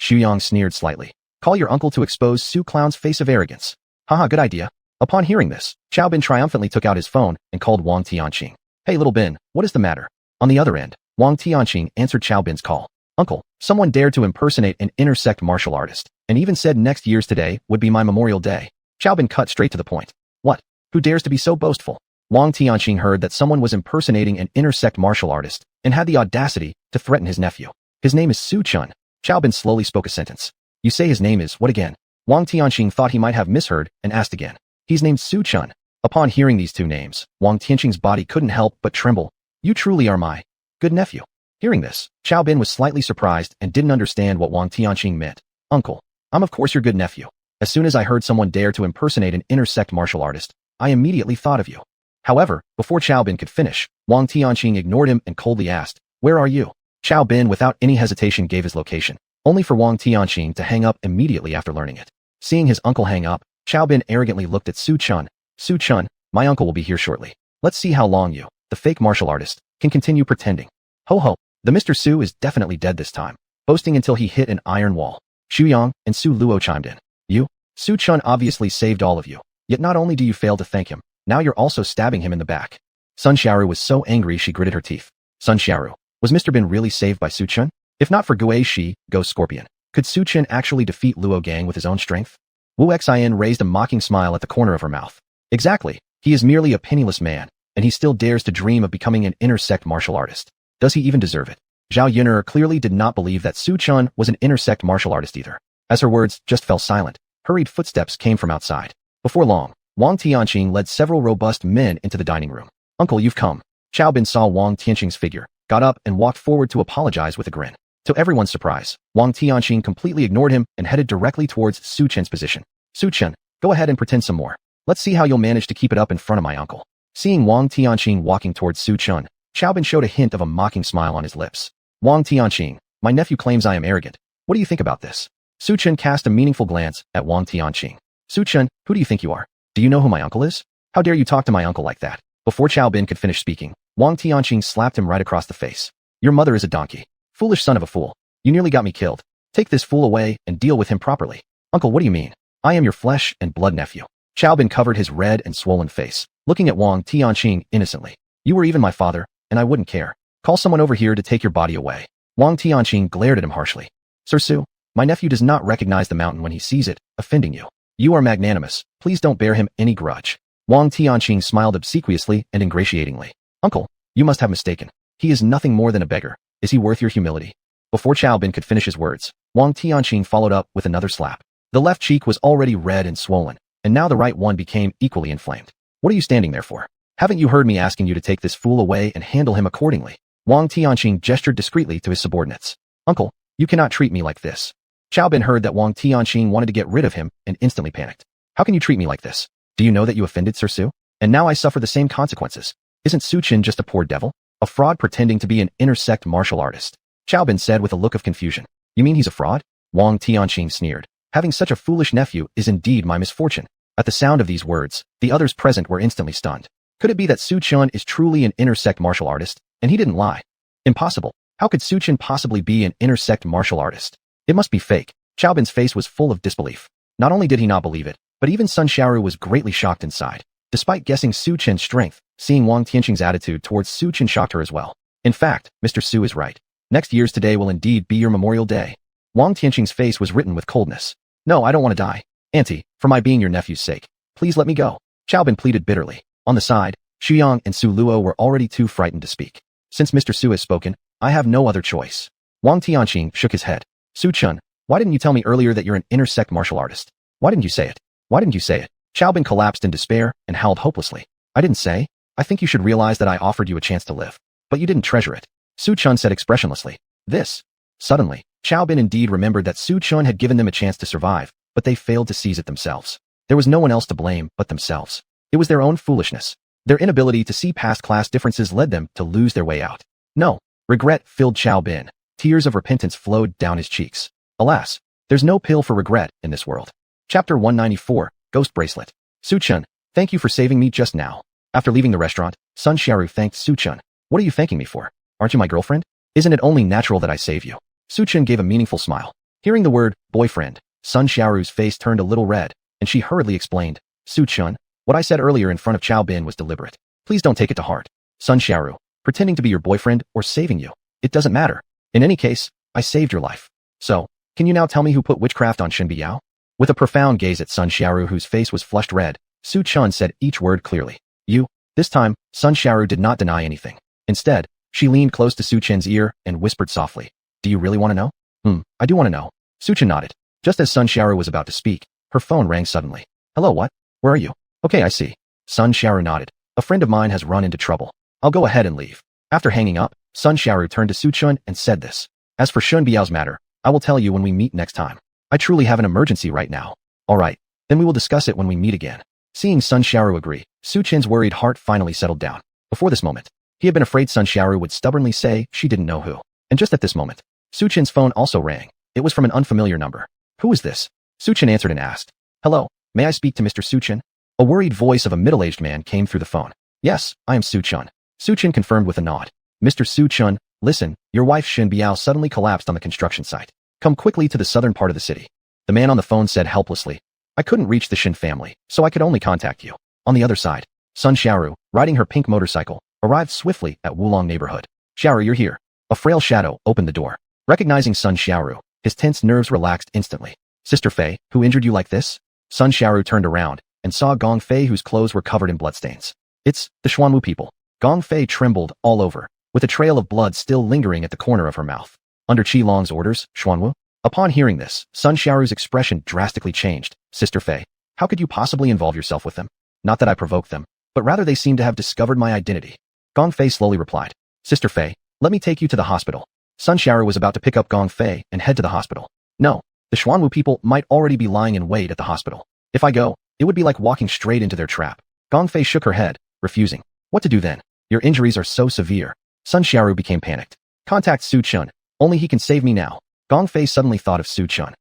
Xu Yang sneered slightly. Call your uncle to expose Su Clown's face of arrogance. Haha, good idea. Upon hearing this, Qiao Bin triumphantly took out his phone and called Wang Tianqing. Hey little Bin, what is the matter? On the other end, Wang Tianqing answered Qiao Bin's call. Uncle, someone dared to impersonate an intersect martial artist, and even said next year's today would be my Memorial Day. Qiao Bin cut straight to the point. What? Who dares to be so boastful? Wang Tianqing heard that someone was impersonating an intersect martial artist, and had the audacity to threaten his nephew. His name is Su Chen. Qiao Bin slowly spoke a sentence. You say his name is what again? Wang Tianqing thought he might have misheard and asked again. He's named Su Chen. Upon hearing these two names, Wang Tianqing's body couldn't help but tremble. You truly are my good nephew. Hearing this, Qiao Bin was slightly surprised and didn't understand what Wang Tianqing meant. Uncle, I'm of course your good nephew. As soon as I heard someone dare to impersonate an intersect martial artist, I immediately thought of you. However, before Qiao Bin could finish, Wang Tianqing ignored him and coldly asked, Where are you? Qiao Bin without any hesitation gave his location, only for Wang Tianqing to hang up immediately after learning it. Seeing his uncle hang up, Qiao Bin arrogantly looked at Su Chen. Su Chen, my uncle will be here shortly. Let's see how long you, the fake martial artist, can continue pretending. Ho ho, the Mr. Su is definitely dead this time, boasting until he hit an iron wall. Xu Yang and Su Luo chimed in. You? Su Chen obviously saved all of you, yet not only do you fail to thank him, now you're also stabbing him in the back. Sun Xiaoru was so angry she gritted her teeth. Sun Xiaoru, was Mr. Bin really saved by Su Chen? If not for Gui Shi, Ghost Scorpion, could Su Chen actually defeat Luo Gang with his own strength? Wu Xin raised a mocking smile at the corner of her mouth. Exactly, he is merely a penniless man, and he still dares to dream of becoming an intersect martial artist. Does he even deserve it? Zhao Yun'er clearly did not believe that Su Chen was an intersect martial artist either. As her words just fell silent, hurried footsteps came from outside. Before long, Wang Tianqing led several robust men into the dining room. Uncle, you've come. Qiao Bin saw Wang Tianqing's figure, got up and walked forward to apologize with a grin. To everyone's surprise, Wang Tianqing completely ignored him and headed directly towards Su Chen's position. Su Chen, go ahead and pretend some more. Let's see how you'll manage to keep it up in front of my uncle. Seeing Wang Tianqing walking towards Su Chen, Qiao Bin showed a hint of a mocking smile on his lips. Wang Tianqing, my nephew claims I am arrogant. What do you think about this? Su Chen cast a meaningful glance at Wang Tianqing. Su Chen, who do you think you are? Do you know who my uncle is? How dare you talk to my uncle like that? Before Qiao Bin could finish speaking, Wang Tianqing slapped him right across the face. Your mother is a donkey. Foolish son of a fool. You nearly got me killed. Take this fool away and deal with him properly. Uncle, what do you mean? I am your flesh and blood nephew. Qiao Bin covered his red and swollen face, looking at Wang Tianqing innocently. You were even my father, and I wouldn't care. Call someone over here to take your body away. Wang Tianqing glared at him harshly. Sir Su, my nephew does not recognize the mountain when he sees it, offending you. You are magnanimous. Please don't bear him any grudge. Wang Tianqing smiled obsequiously and ingratiatingly. Uncle, you must have mistaken. He is nothing more than a beggar. Is he worth your humility? Before Qiao Bin could finish his words, Wang Tianqing followed up with another slap. The left cheek was already red and swollen, and now the right one became equally inflamed. What are you standing there for? Haven't you heard me asking you to take this fool away and handle him accordingly? Wang Tianqing gestured discreetly to his subordinates. Uncle, you cannot treat me like this. Qiao Bin heard that Wang Tianqing wanted to get rid of him and instantly panicked. How can you treat me like this? Do you know that you offended Sir Su? And now I suffer the same consequences. Isn't Su Chen just a poor devil? A fraud pretending to be an intersect martial artist? Qiao Bin said with a look of confusion. You mean he's a fraud? Wang Tianqing sneered. Having such a foolish nephew is indeed my misfortune. At the sound of these words, the others present were instantly stunned. Could it be that Su Chen is truly an intersect martial artist, and he didn't lie? Impossible. How could Su Chen possibly be an intersect martial artist? It must be fake. Qiao Bin's face was full of disbelief. Not only did he not believe it, but even Sun Xiaoru was greatly shocked inside. Despite guessing Su Chen's strength, seeing Wang Tianqing's attitude towards Su Chen shocked her as well. In fact, Mr. Su is right. Next year's today will indeed be your Memorial Day. Wang Tianqing's face was written with coldness. No, I don't want to die. Auntie, for my being your nephew's sake, please let me go. Xiaobin pleaded bitterly. On the side, Xuyang and Su Luo were already too frightened to speak. Since Mr. Su has spoken, I have no other choice. Wang Tianqing shook his head. Su Chen, why didn't you tell me earlier that you're an intersect martial artist? Why didn't you say it? Why didn't you say it? Xiaobin collapsed in despair and howled hopelessly. I didn't say. I think you should realize that I offered you a chance to live. But you didn't treasure it. Su Chen said expressionlessly. This. Suddenly, Xiaobin indeed remembered that Su Chen had given them a chance to survive, but they failed to seize it themselves. There was no one else to blame but themselves. It was their own foolishness. Their inability to see past class differences led them to lose their way out. No. Regret filled Xiaobin. Tears of repentance flowed down his cheeks. Alas, there's no pill for regret in this world. Chapter 194, Ghost Bracelet. Su Chen, thank you for saving me just now. After leaving the restaurant, Sun Xiaoru thanked Su Chen. What are you thanking me for? Aren't you my girlfriend? Isn't it only natural that I save you? Su Chen gave a meaningful smile. Hearing the word, boyfriend, Sun Xiaoru's face turned a little red, and she hurriedly explained, Su Chen, what I said earlier in front of Xiao Bin was deliberate. Please don't take it to heart. Sun Xiaoru, pretending to be your boyfriend or saving you. It doesn't matter. In any case, I saved your life. So, can you now tell me who put witchcraft on Shen Biyao? With a profound gaze at Sun Xiaoru whose face was flushed red, Su Chen said each word clearly. You. This time, Sun Xiaoru did not deny anything. Instead, she leaned close to Su Chen's ear and whispered softly. Do you really want to know? I do want to know. Su Chen nodded. Just as Sun Xiaoru was about to speak, her phone rang suddenly. Hello, what? Where are you? Okay, I see. Sun Xiaoru nodded. A friend of mine has run into trouble. I'll go ahead and leave. After hanging up, Sun Xiaoru turned to Su Chen and said this. As for Shen Biao's matter, I will tell you when we meet next time. I truly have an emergency right now. Alright, then we will discuss it when we meet again. Seeing Sun Xiaoru agree, Su Chen's worried heart finally settled down. Before this moment, he had been afraid Sun Xiaoru would stubbornly say she didn't know who. And just at this moment, Su Chen's phone also rang. It was from an unfamiliar number. Who is this? Su Chen answered and asked. Hello, may I speak to Mr. Su Chen? A worried voice of a middle-aged man came through the phone. Yes, I am Su Chen. Su Chen confirmed with a nod. Mr. Su Chen, listen, your wife Shen Biao suddenly collapsed on the construction site. Come quickly to the southern part of the city. The man on the phone said helplessly. I couldn't reach the Shen family, so I could only contact you. On the other side, Sun Xiaoru, riding her pink motorcycle, arrived swiftly at Wulong neighborhood. Xiaoru, you're here. A frail shadow opened the door. Recognizing Sun Xiaoru, his tense nerves relaxed instantly. Sister Fei, who injured you like this? Sun Xiaoru turned around and saw Gong Fei whose clothes were covered in bloodstains. It's the xuanhuan people. Gong Fei trembled all over, with a trail of blood still lingering at the corner of her mouth. Under Qi Long's orders, xuanhuan? Upon hearing this, Sun Xiaoru's expression drastically changed. Sister Fei, how could you possibly involve yourself with them? Not that I provoked them, but rather they seem to have discovered my identity. Gong Fei slowly replied. Sister Fei, let me take you to the hospital. Sun Xiaoru was about to pick up Gong Fei and head to the hospital. No, the xuanhuan people might already be lying in wait at the hospital. If I go, it would be like walking straight into their trap. Gong Fei shook her head, refusing. What to do then? Your injuries are so severe. Sun Xiaoru became panicked. Contact Su Chen. Only he can save me now. Gong Fei suddenly thought of Su Chen.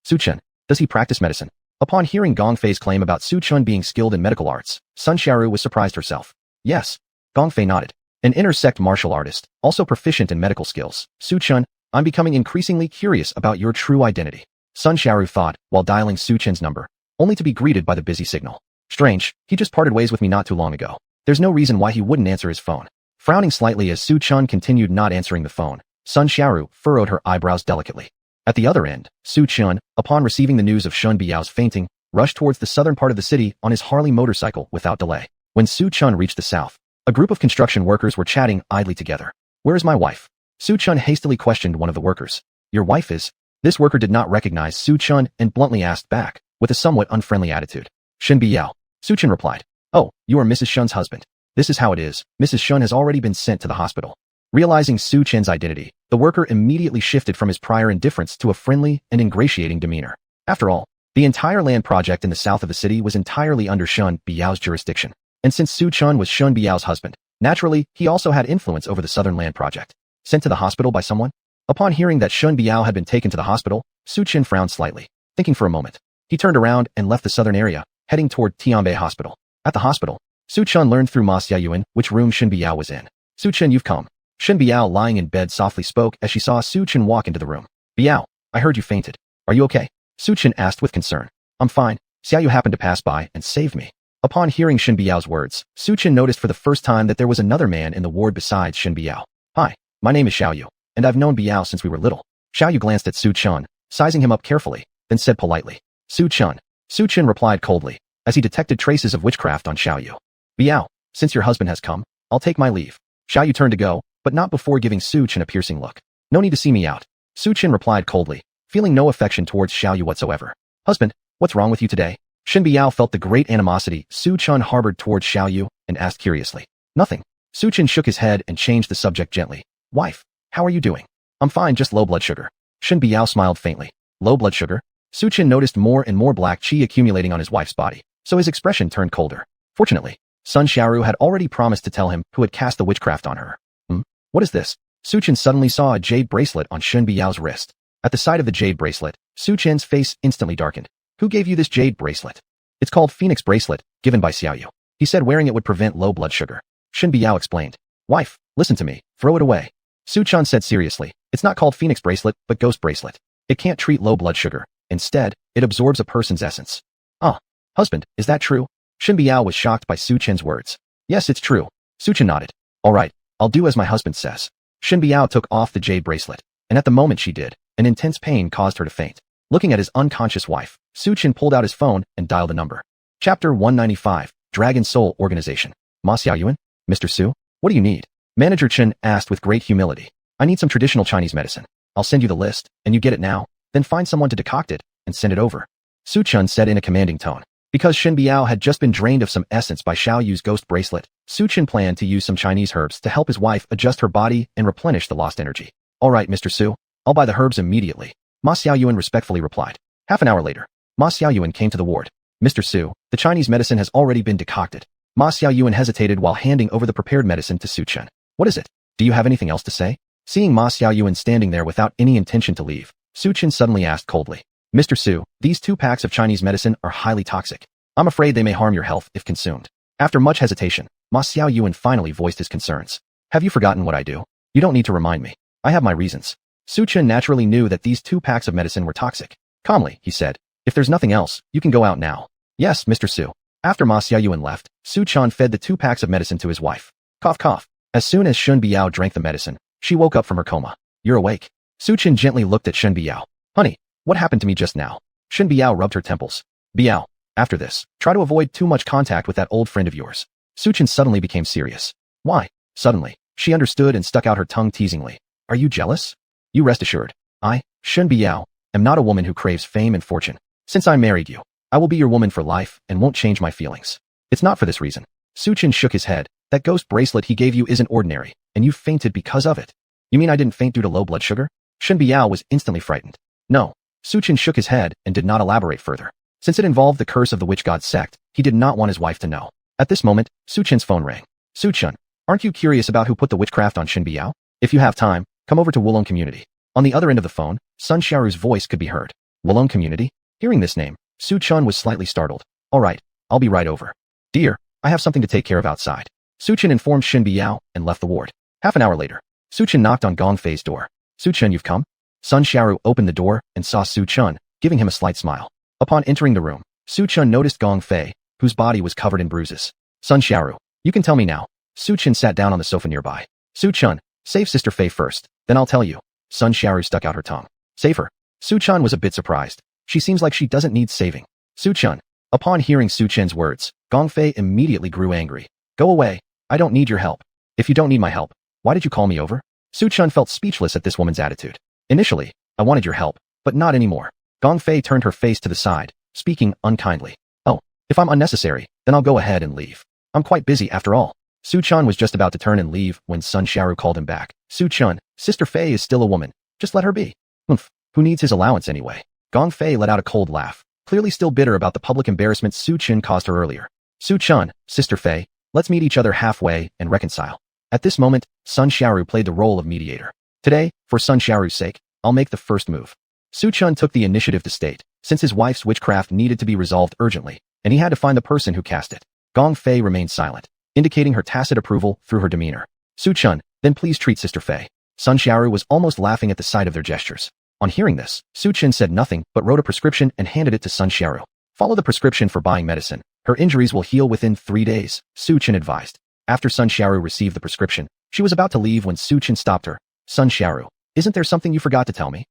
Su Chen, does he practice medicine? Upon hearing Gong Fei's claim about Su Chen being skilled in medical arts, Sun Xiaoru was surprised herself. Yes. Gong Fei nodded. An intersect martial artist, also proficient in medical skills. Su Chen, I'm becoming increasingly curious about your true identity. Sun Xiaoru thought, while dialing Su Chen's number, only to be greeted by the busy signal. Strange, he just parted ways with me not too long ago. There's no reason why he wouldn't answer his phone. Frowning slightly as Su Chen continued not answering the phone, Sun Xiaoru furrowed her eyebrows delicately. At the other end, Su Chen, upon receiving the news of Shen Biao's fainting, rushed towards the southern part of the city on his Harley motorcycle without delay. When Su Chen reached the south, a group of construction workers were chatting idly together. Where is my wife? Su Chen hastily questioned one of the workers. Your wife is? This worker did not recognize Su Chen and bluntly asked back, with a somewhat unfriendly attitude. Shen Biao. Su Chen replied. Oh, you are Mrs. Shen's husband. This is how it is. Mrs. Shen has already been sent to the hospital. Realizing Su Chen's identity, the worker immediately shifted from his prior indifference to a friendly and ingratiating demeanor. After all, the entire land project in the south of the city was entirely under Shen Biao's jurisdiction. And since Su Chen was Shen Biao's husband, naturally, he also had influence over the southern land project. Sent to the hospital by someone? Upon hearing that Shen Biao had been taken to the hospital, Su Chen frowned slightly, thinking for a moment. He turned around and left the southern area, heading toward Tianbei Hospital. At the hospital, Su Chen learned through Ma Xiaoyuan which room Shen Biao was in. Su Chen, you've come. Shen Biao, lying in bed, softly spoke as she saw Su Chen walk into the room. Biao, I heard you fainted. Are you okay? Su Chen asked with concern. I'm fine. Xiaoyu happened to pass by and saved me. Upon hearing Shen Biao's words, Su Chen noticed for the first time that there was another man in the ward besides Shen Biao. Hi, my name is Xiaoyu, and I've known Biao since we were little. Xiaoyu glanced at Su Chen, sizing him up carefully, then said politely, Su Chen. Su Chen replied coldly, as he detected traces of witchcraft on Xiaoyu. Biao, since your husband has come, I'll take my leave. Xiaoyu turned to go, but not before giving Su Chen a piercing look. No need to see me out. Su Chen replied coldly, feeling no affection towards Xiaoyu whatsoever. Husband, what's wrong with you today? Shen Biao felt the great animosity Su Chen harbored towards Xiaoyu and asked curiously. Nothing. Su Chen shook his head and changed the subject gently. Wife, how are you doing? I'm fine, just low blood sugar. Shen Biao smiled faintly. Low blood sugar? Su Chen noticed more and more black qi accumulating on his wife's body, so his expression turned colder. Fortunately, Sun Xiaoru had already promised to tell him who had cast the witchcraft on her. What is this? Su Chen suddenly saw a jade bracelet on Shen Biao's wrist. At the sight of the jade bracelet, Su Chen's face instantly darkened. Who gave you this jade bracelet? It's called Phoenix bracelet, given by Xiaoyu. He said wearing it would prevent low blood sugar. Shen Biao explained. Wife, listen to me, throw it away. Su Chen said seriously, it's not called Phoenix bracelet, but Ghost bracelet. It can't treat low blood sugar. Instead, it absorbs a person's essence. Husband, is that true? Shen Biao was shocked by Su Chen's words. Yes, it's true. Su Chen nodded. All right, I'll do as my husband says. Shen Biao took off the jade bracelet, and at the moment she did, an intense pain caused her to faint. Looking at his unconscious wife, Su Chen pulled out his phone and dialed the number. Chapter 195, Dragon Soul Organization. Ma Xiaoyuan? Mr. Su? What do you need? Manager Chen asked with great humility. I need some traditional Chinese medicine. I'll send you the list, and you get it now, then find someone to decoct it, and send it over. Su Chen said in a commanding tone. Because Shen Biao had just been drained of some essence by Xiaoyu's ghost bracelet, Su Chen planned to use some Chinese herbs to help his wife adjust her body and replenish the lost energy. All right, Mr. Su, I'll buy the herbs immediately. Ma Xiaoyuan respectfully replied. Half an hour later, Ma Xiaoyuan came to the ward. Mr. Su, the Chinese medicine has already been decocted. Ma Xiaoyuan hesitated while handing over the prepared medicine to Su Chen. What is it? Do you have anything else to say? Seeing Ma Xiaoyuan standing there without any intention to leave, Su Chen suddenly asked coldly. Mr. Su, these 2 packs of Chinese medicine are highly toxic. I'm afraid they may harm your health if consumed. After much hesitation, Ma Xiaoyuan finally voiced his concerns. Have you forgotten what I do? You don't need to remind me. I have my reasons. Su Chen naturally knew that these 2 packs of medicine were toxic. Calmly, he said. If there's nothing else, you can go out now. Yes, Mr. Su. After Ma Xiaoyuan left, Su Chen fed the 2 packs of medicine to his wife. Cough cough. As soon as Shen Biao drank the medicine, she woke up from her coma. You're awake. Su Chen gently looked at Shen Biao. Honey, what happened to me just now? Shen Biao rubbed her temples. Biao, after this, try to avoid too much contact with that old friend of yours. Su Chen suddenly became serious. Why? Suddenly, she understood and stuck out her tongue teasingly. Are you jealous? You rest assured. I, Shen Biao, am not a woman who craves fame and fortune. Since I married you, I will be your woman for life and won't change my feelings. It's not for this reason. Su Chen shook his head. That ghost bracelet he gave you isn't ordinary, and you fainted because of it. You mean I didn't faint due to low blood sugar? Shen Biao was instantly frightened. No. Su Chen shook his head and did not elaborate further. Since it involved the curse of the witch god sect, he did not want his wife to know. At this moment, Su Chen's phone rang. Su Chen, aren't you curious about who put the witchcraft on Shen Biao? If you have time, come over to Wulong Community. On the other end of the phone, Sun Xiaoru's voice could be heard. Wulong Community? Hearing this name, Su Chen was slightly startled. All right, I'll be right over. Dear, I have something to take care of outside. Su Chen informed Shen Biao and left the ward. Half an hour later, Su Chen knocked on Gong Fei's door. Su Chen, you've come? Sun Xiaoru opened the door and saw Su Chen, giving him a slight smile. Upon entering the room, Su Chen noticed Gong Fei, whose body was covered in bruises. Sun Xiaoru, you can tell me now. Su Chen sat down on the sofa nearby. Su Chen, save Sister Fei first, then I'll tell you. Sun Xiaoru stuck out her tongue. Save her. Su Chen was a bit surprised. She seems like she doesn't need saving. Su Chen. Upon hearing Su Chen's words, Gong Fei immediately grew angry. Go away. I don't need your help. If you don't need my help, why did you call me over? Su Chen felt speechless at this woman's attitude. Initially, I wanted your help, but not anymore. Gong Fei turned her face to the side, speaking unkindly. Oh, if I'm unnecessary, then I'll go ahead and leave. I'm quite busy after all. Su Chen was just about to turn and leave when Sun Xiaoru called him back. Su Chen, Sister Fei is still a woman. Just let her be. Who needs his allowance anyway? Gong Fei let out a cold laugh, clearly still bitter about the public embarrassment Su Chen caused her earlier. Su Chen, Sister Fei, let's meet each other halfway and reconcile. At this moment, Sun Xiaoru played the role of mediator. Today, for Sun Xiaoru's sake, I'll make the first move. Su Chen took the initiative to state, since his wife's witchcraft needed to be resolved urgently, and he had to find the person who cast it. Gong Fei remained silent, indicating her tacit approval through her demeanor. Su Chen, then please treat Sister Fei. Sun Xiaoru was almost laughing at the sight of their gestures. On hearing this, Su Chen said nothing but wrote a prescription and handed it to Sun Xiaoru. Follow the prescription for buying medicine, Her injuries will heal within 3 days, Su Chen advised. After Sun Xiaoru received the prescription, she was about to leave when Su Chen stopped her. Sun Xiaoru, isn't there something you forgot to tell me?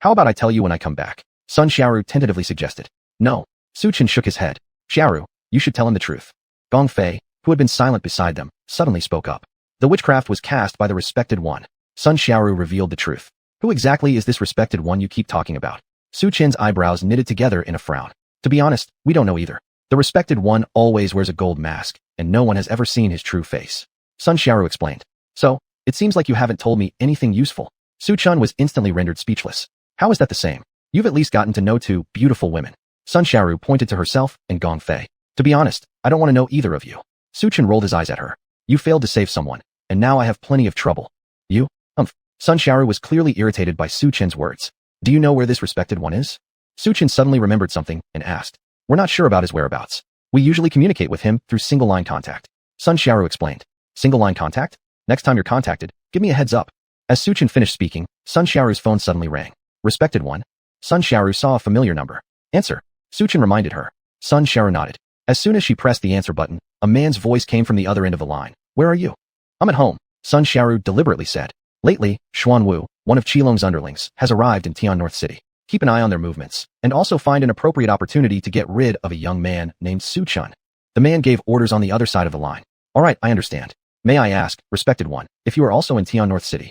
How about I tell you when I come back? Sun Xiaoru tentatively suggested. No. Su Chen shook his head. Xiaoru, you should tell him the truth. Gong Fei, who had been silent beside them, suddenly spoke up. The witchcraft was cast by the respected one. Sun Xiaoru revealed the truth. Who exactly is this respected one you keep talking about? Su Chen's eyebrows knitted together in a frown. To be honest, we don't know either. The respected one always wears a gold mask, and no one has ever seen his true face. Sun Xiaoru explained. So, it seems like you haven't told me anything useful. Su Chen was instantly rendered speechless. How is that the same? You've at least gotten to know 2 beautiful women. Sun Xiaoru pointed to herself and Gong Fei. To be honest, I don't want to know either of you. Su Chen rolled his eyes at her. You failed to save someone, and now I have plenty of trouble. You? Sun Xiaoru was clearly irritated by Su Chen's words. Do you know where this respected one is? Su Chen suddenly remembered something and asked. We're not sure about his whereabouts. We usually communicate with him through single-line contact. Sun Xiaoru explained. Single-line contact? Next time you're contacted, give me a heads up. As Su Chen finished speaking, Sun Xiaoru's phone suddenly rang. Respected one. Sun Xiaoru saw a familiar number. Answer. Su Chen reminded her. Sun Xiaoru nodded. As soon as she pressed the answer button, a man's voice came from the other end of the line. Where are you? I'm at home, Sun Xiaoru deliberately said. Lately, Xuanhuan, one of Qilong's underlings, has arrived in Tian North City. Keep an eye on their movements, and also find an appropriate opportunity to get rid of a young man named Su Chen. The man gave orders on the other side of the line. All right, I understand. May I ask, respected one, if you are also in Tian North City?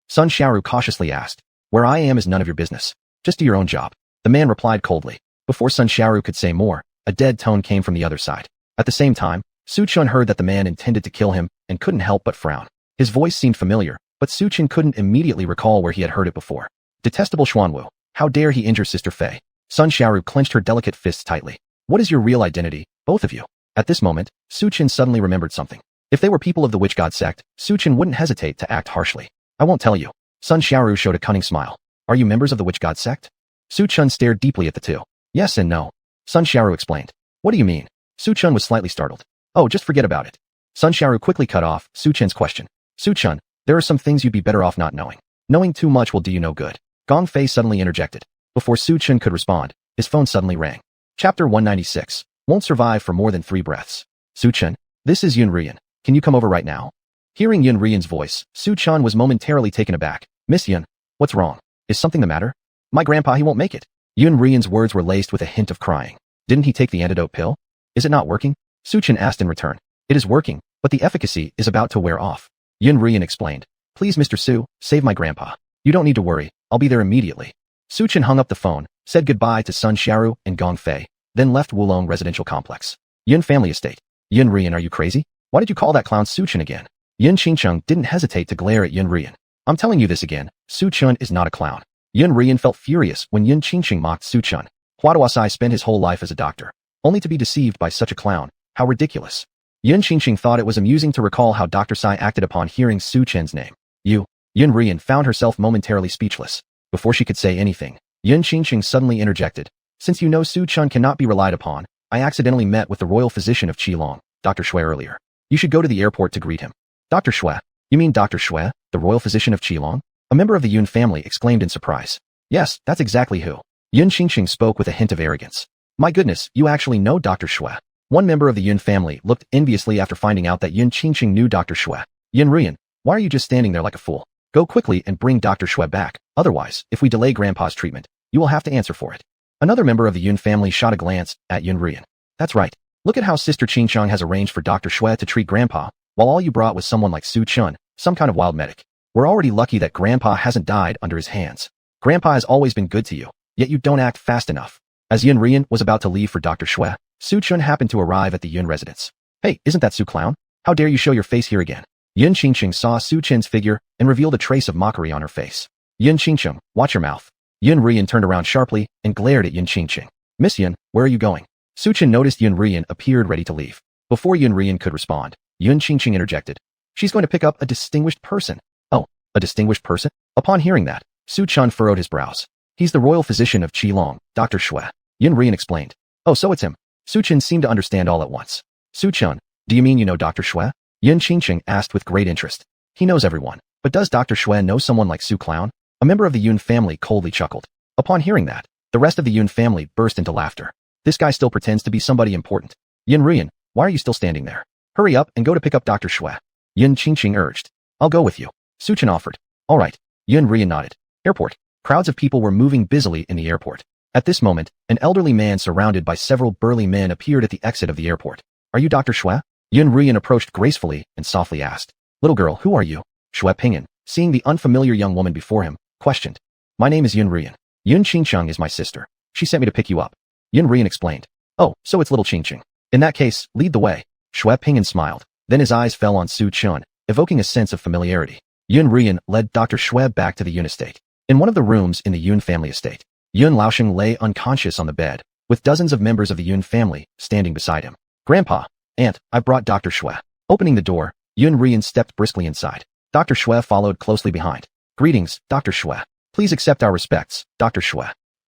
Sun Xiaoru cautiously asked. Where I am is none of your business. Just do your own job. The man replied coldly. Before Sun Xiaoru could say more, a dead tone came from the other side. At the same time, Su Chen heard that the man intended to kill him and couldn't help but frown. His voice seemed familiar, but Su Chen couldn't immediately recall where he had heard it before. Detestable xuanhuan, how dare he injure Sister Fei? Sun Xiaoru clenched her delicate fists tightly. What is your real identity, both of you? At this moment, Su Chen suddenly remembered something. If they were people of the witch god sect, Su Chen wouldn't hesitate to act harshly. I won't tell you. Sun Xiaoru showed a cunning smile. Are you members of the witch god sect? Su Chen stared deeply at the two. Yes and no. Sun Xiaoru explained. What do you mean? Su Chen was slightly startled. Oh, just forget about it. Sun Xiaoru quickly cut off Su Chen's question. Su Chen, there are some things you'd be better off not knowing. Knowing too much will do you no good. Gong Fei suddenly interjected. Before Su Chen could respond, his phone suddenly rang. Chapter 196. Won't survive for more than 3 breaths. Su Chen, this is Yun Rian. Can you come over right now? Hearing Yun Rian's voice, Su Chen was momentarily taken aback. Miss Yun, what's wrong? Is something the matter? My grandpa, he won't make it. Yun Rian's words were laced with a hint of crying. Didn't he take the antidote pill? Is it not working? Su Chen asked in return. It is working, but the efficacy is about to wear off. Yun Rian explained. Please, Mr. Su, save my grandpa. You don't need to worry. I'll be there immediately. Su Chen hung up the phone, said goodbye to Sun Xiaoru and Gong Fei, then left Wulong residential complex. Yun family estate. Yun Rian, are you crazy? Why did you call that clown Su Chen again? Yun Qingcheng didn't hesitate to glare at Yun Rian. I'm telling you this again, Su Chen is not a clown. Yun Rian felt furious when Yun Qingcheng mocked Su Chen. Hua Duosai spent his whole life as a doctor, only to be deceived by such a clown. How ridiculous. Yun Qingcheng thought it was amusing to recall how Dr. Sai acted upon hearing Su Chen's name. Yun Rian found herself momentarily speechless. Before she could say anything, Yun Qingcheng suddenly interjected. Since you know Su Chen cannot be relied upon, I accidentally met with the royal physician of Qilong, Dr. Shui earlier. You should go to the airport to greet him. Dr. Shui? You mean Dr. Shui, the royal physician of Qilong? A member of the Yun family exclaimed in surprise. Yes, that's exactly who. Yun Qingcheng spoke with a hint of arrogance. My goodness, you actually know Dr. Shui. One member of the Yun family looked enviously after finding out that Yun Qingcheng knew Dr. Shui. Yun Rian, why are you just standing there like a fool? Go quickly and bring Dr. Shui back. Otherwise, if we delay Grandpa's treatment, you will have to answer for it. Another member of the Yun family shot a glance at Yun Rian. That's right. Look at how Sister Qingcheng has arranged for Dr. Shui to treat Grandpa, while all you brought was someone like Su Chen, some kind of wild medic. We're already lucky that Grandpa hasn't died under his hands. Grandpa has always been good to you, yet you don't act fast enough. As Yun Rian was about to leave for Dr. Shui, Su Chen happened to arrive at the Yun residence. Hey, isn't that Su Clown? How dare you show your face here again? Yun Qingcheng saw Su Chen's figure and revealed a trace of mockery on her face. Yun Qingcheng, watch your mouth. Yun Rian turned around sharply and glared at Yun Qingcheng. Miss Yun, where are you going? Su Chen noticed Yun Rian appeared ready to leave. Before Yun Rian could respond, Yun Qingcheng interjected. She's going to pick up a distinguished person. Oh, a distinguished person? Upon hearing that, Su Chen furrowed his brows. He's the royal physician of Qilong, Dr. Shui. Yun Rian explained. Oh, so it's him. Su Chen seemed to understand all at once. Su Chen, do you mean you know Dr. Shui? Yun Qingcheng asked with great interest. He knows everyone, but does Dr. Shui know someone like Su Clown? A member of the Yun family coldly chuckled. Upon hearing that, the rest of the Yun family burst into laughter. This guy still pretends to be somebody important. Yin Ruyan, why are you still standing there? Hurry up and go to pick up Dr. Xue. Yin Qingqing urged. I'll go with you. Su Chen offered. All right. Yin Ruyan nodded. Airport. Crowds of people were moving busily in the airport. At this moment, an elderly man surrounded by several burly men appeared at the exit of the airport. Are you Dr. Xue? Yin Ruyan approached gracefully and softly asked. Little girl, who are you? Xue Pingyan, seeing the unfamiliar young woman before him, questioned. My name is Yin Ruyan. Yin Qingqing is my sister. She sent me to pick you up. Yin Ruyan explained. Oh, so it's little Qingqing. In that case, lead the way. Xue Pingyan smiled. Then his eyes fell on Su Chen, evoking a sense of familiarity. Yin Ruyan led Dr. Xue back to the Yun estate. In one of the rooms in the Yun family estate, Yun Laosheng lay unconscious on the bed, with dozens of members of the Yun family standing beside him. Grandpa, Aunt, I brought Dr. Xue. Opening the door, Yin Ruyan stepped briskly inside. Dr. Xue followed closely behind. Greetings, Dr. Xue. Please accept our respects, Dr. Xue.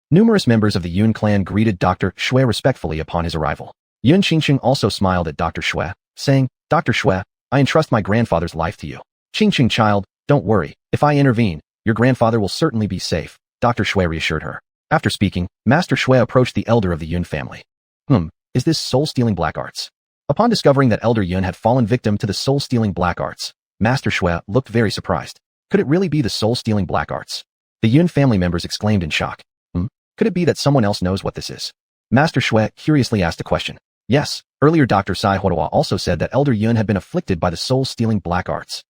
Numerous members of the Yun clan greeted Dr. Xue respectfully upon his arrival. Yin Qingqing also smiled at Dr. Xue, saying, Dr. Xue, I entrust my grandfather's life to you. Qingqing child, don't worry. If I intervene, your grandfather will certainly be safe, Dr. Xue reassured her. After speaking, Master Xue approached the elder of the Yun family. Is this soul-stealing black arts? Upon discovering that Elder Yun had fallen victim to the soul-stealing black arts, Master Xue looked very surprised. Could it really be the soul-stealing black arts? The Yun family members exclaimed in shock. Could it be that someone else knows what this is? Master Xue curiously asked a question. Yes, earlier Dr. xuanhuan also said that Elder Yun had been afflicted by the soul-stealing black arts.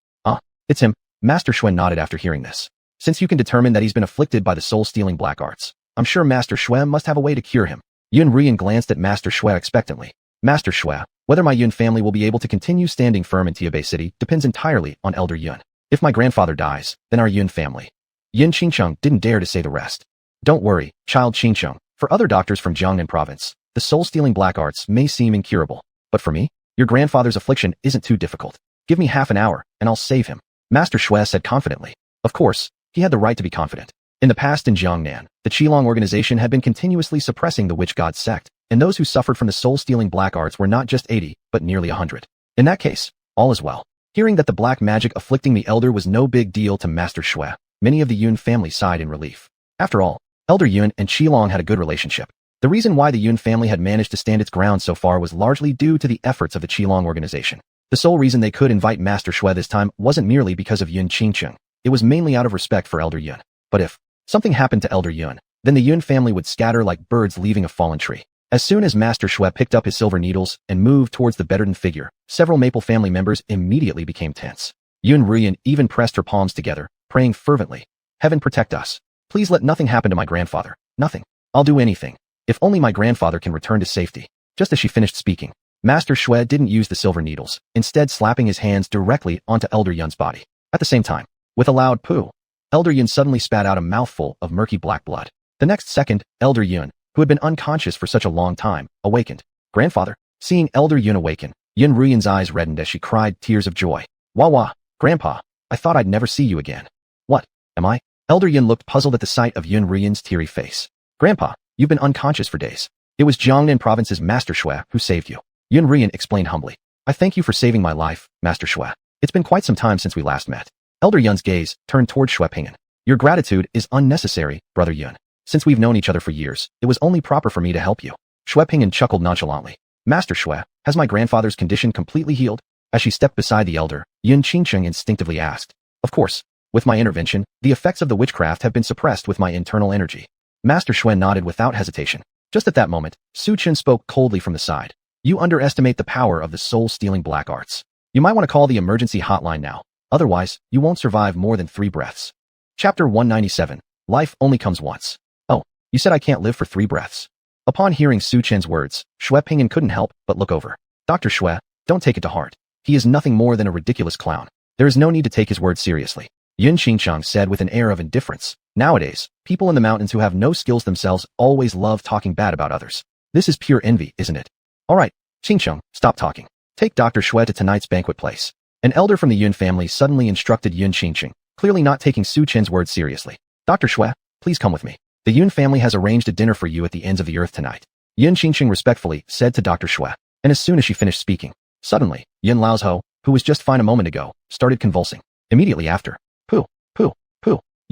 It's him. Master Xue nodded after hearing this. Since you can determine that he's been afflicted by the soul-stealing black arts, I'm sure Master Xue must have a way to cure him. Yin Ruyan glanced at Master Xue expectantly. Master Xue, whether my Yun family will be able to continue standing firm in Tiabei City depends entirely on Elder Yun. If my grandfather dies, then our Yun family. Yin Qingqing didn't dare to say the rest. Don't worry, child Qingqing. For other doctors from Jiangnan province, the soul-stealing black arts may seem incurable. But for me, your grandfather's affliction isn't too difficult. Give me half an hour, and I'll save him. Master Xue said confidently. Of course, he had the right to be confident. In the past in Jiangnan, the Qilong organization had been continuously suppressing the witch god sect, and those who suffered from the soul-stealing black arts were not just 80, but nearly 100. In that case, all is well. Hearing that the black magic afflicting the elder was no big deal to Master Xue, many of the Yun family sighed in relief. After all, Elder Yun and Qilong had a good relationship. The reason why the Yun family had managed to stand its ground so far was largely due to the efforts of the Qilong organization. The sole reason they could invite Master Xue this time wasn't merely because of Yin Qingqing. It was mainly out of respect for Elder Yun. But if something happened to Elder Yun, then the Yun family would scatter like birds leaving a fallen tree. As soon as Master Xue picked up his silver needles and moved towards the bedridden figure, several Maple family members immediately became tense. Yin Ruyan even pressed her palms together, praying fervently. Heaven protect us. Please let nothing happen to my grandfather. Nothing. I'll do anything. If only my grandfather can return to safety. Just as she finished speaking, Master Xue didn't use the silver needles, instead slapping his hands directly onto Elder Yun's body. At the same time, with a loud poo, Elder Yun suddenly spat out a mouthful of murky black blood. The next second, Elder Yun, who had been unconscious for such a long time, awakened. Grandfather. Seeing Elder Yun awaken, Yin Ruyan's eyes reddened as she cried tears of joy. Wah, Grandpa, I thought I'd never see you again. What, am I? Elder Yun looked puzzled at the sight of Yin Ruyan's teary face. Grandpa, you've been unconscious for days. It was Jiangnan province's Master Xue who saved you. Yin Ruyan explained humbly. I thank you for saving my life, Master Xue. It's been quite some time since we last met. Elder Yun's gaze turned toward Xue Pingyan. Your gratitude is unnecessary, Brother Yun. Since we've known each other for years, it was only proper for me to help you. Xue Pingyan chuckled nonchalantly. Master Xue, has my grandfather's condition completely healed? As she stepped beside the elder, Yin Qingqing instinctively asked. Of course. With my intervention, the effects of the witchcraft have been suppressed with my internal energy. Master Xue nodded without hesitation. Just at that moment, Su Chen spoke coldly from the side. You underestimate the power of the soul-stealing black arts. You might want to call the emergency hotline now. Otherwise, you won't survive more than 3 breaths. Chapter 197. Life only comes once. Oh, you said I can't live for 3 breaths. Upon hearing Su Chen's words, Xue Pingyan couldn't help but look over. Dr. Xue, don't take it to heart. He is nothing more than a ridiculous clown. There is no need to take his words seriously. Yin Qingqing said with an air of indifference. Nowadays, people in the mountains who have no skills themselves always love talking bad about others. This is pure envy, isn't it? All right, Qingqing, stop talking. Take Dr. Xue to tonight's banquet place. An elder from the Yun family suddenly instructed Yin Qingqing, clearly not taking Su Chen's words seriously. Dr. Xue, please come with me. The Yun family has arranged a dinner for you at the ends of the earth tonight. Yin Qingqing respectfully said to Dr. Xue, and as soon as she finished speaking, suddenly, Yin Laozhou, who was just fine a moment ago, started convulsing. Immediately after,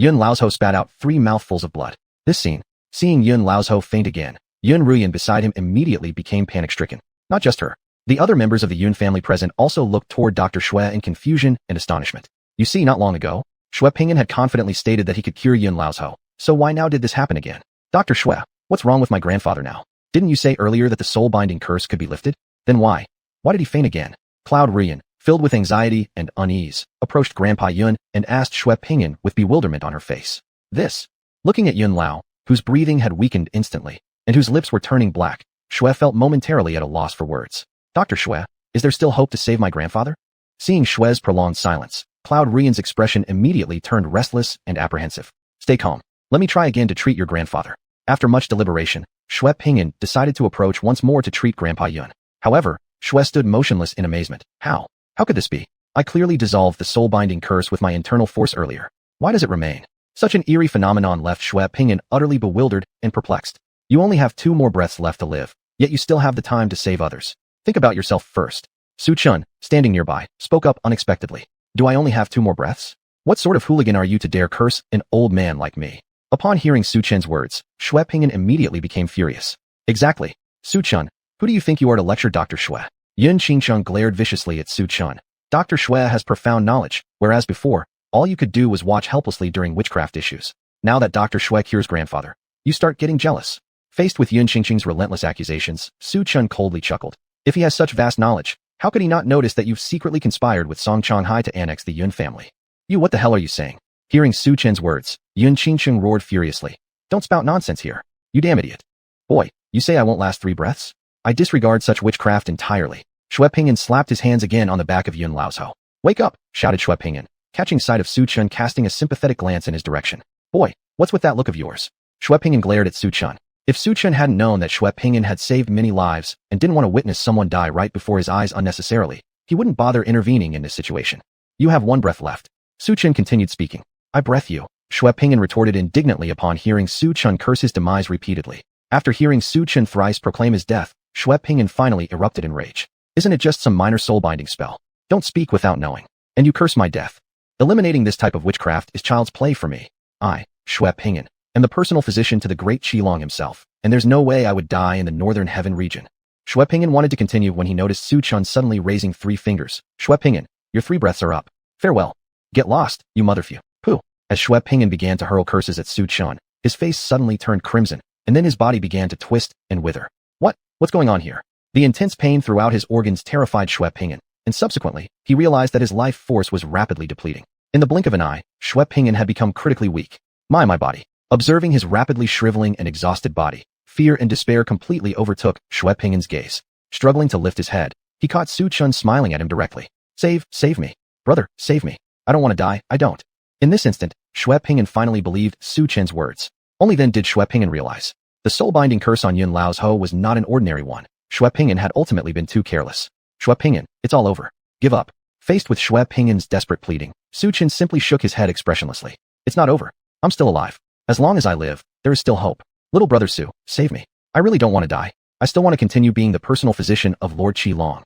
Yin Laozhou spat out 3 mouthfuls of blood. This scene, seeing Yin Laozhou faint again, Yin Ruyan beside him immediately became panic-stricken. Not just her. The other members of the Yun family present also looked toward Dr. Xue in confusion and astonishment. You see, not long ago, Xue Pingyan had confidently stated that he could cure Yun Lao's Ho. So why now did this happen again? Dr. Xue, what's wrong with my grandfather now? Didn't you say earlier that the soul-binding curse could be lifted? Then why? Why did he faint again? Cloud Rian, filled with anxiety and unease, approached Grandpa Yun and asked Xue Pingyan with bewilderment on her face. Looking at Yun Lao, whose breathing had weakened instantly, and whose lips were turning black, Xue felt momentarily at a loss for words. Dr. Xue, is there still hope to save my grandfather? Seeing Xue's prolonged silence, Cloud Rian's expression immediately turned restless and apprehensive. Stay calm. Let me try again to treat your grandfather. After much deliberation, Xue Pingyan decided to approach once more to treat Grandpa Yun. However, Xue stood motionless in amazement. How? How could this be? I clearly dissolved the soul-binding curse with my internal force earlier. Why does it remain? Such an eerie phenomenon left Xue Pingyan utterly bewildered and perplexed. You only have 2 more breaths left to live, yet you still have the time to save others. Think about yourself first. Su Chun, standing nearby, spoke up unexpectedly. Do I only have 2 more breaths? What sort of hooligan are you to dare curse an old man like me? Upon hearing Su Chen's words, Xue Pingyan immediately became furious. Exactly. Su Chun, who do you think you are to lecture Dr. Xue? Yun Qingcheng glared viciously at Su Chun. Dr. Xue has profound knowledge, whereas before, all you could do was watch helplessly during witchcraft issues. Now that Dr. Xue cures grandfather, you start getting jealous. Faced with Yun Qingcheng's relentless accusations, Su Chun coldly chuckled. If he has such vast knowledge, how could he not notice that you've secretly conspired with Song Changhai to annex the Yun family? You, what the hell are you saying? Hearing Su Chen's words, Yun Qingcheng roared furiously. Don't spout nonsense here. You damn idiot. Boy, you say I won't last 3 breaths? I disregard such witchcraft entirely. Xue Pingyan slapped his hands again on the back of Yun Lao's Ho. Wake up, shouted Xue Pingyan, catching sight of Su Chun casting a sympathetic glance in his direction. Boy, what's with that look of yours? Xue Pingyan glared at Su Chun. If Su Chun hadn't known that Xue Pingyan had saved many lives and didn't want to witness someone die right before his eyes unnecessarily, he wouldn't bother intervening in this situation. You have 1 breath left. Su Chun continued speaking. I breath you, Xue Pingyan retorted indignantly upon hearing Su Chun curse his demise repeatedly. After hearing Su Chun thrice proclaim his death, Xue Pingyan finally erupted in rage. Isn't it just some minor soul-binding spell? Don't speak without knowing. And you curse my death. Eliminating this type of witchcraft is child's play for me. I, Xue Pingyan, am the personal physician to the great Qilong himself, and there's no way I would die in the northern heaven region. Xue Pingyan wanted to continue when he noticed Su Chun suddenly raising 3 fingers. Xue Pingyan, your 3 breaths are up. Farewell. Get lost, you motherfu. Pooh. As Xue Pingyan began to hurl curses at Su Chun, his face suddenly turned crimson, and then his body began to twist and wither. What's going on here? The intense pain throughout his organs terrified Xue Pingyan, and subsequently, he realized that his life force was rapidly depleting. In the blink of an eye, Xue Pingyan had become critically weak. My body. Observing his rapidly shriveling and exhausted body, fear and despair completely overtook Xue Pingyan's gaze. Struggling to lift his head, he caught Su Chun smiling at him directly. Save me. Brother, save me. I don't want to die, I don't. In this instant, Xue Pingyan finally believed Su Chen's words. Only then did Xue Pingyan realize. The soul-binding curse on Yun Lao's Ho was not an ordinary one. Xue Pingyan had ultimately been too careless. Xue Pingyan, it's all over. Give up. Faced with Xue Pingyan's desperate pleading, Su Chen simply shook his head expressionlessly. It's not over. I'm still alive. As long as I live, there is still hope. Little brother Su, save me. I really don't want to die. I still want to continue being the personal physician of Lord Qilong.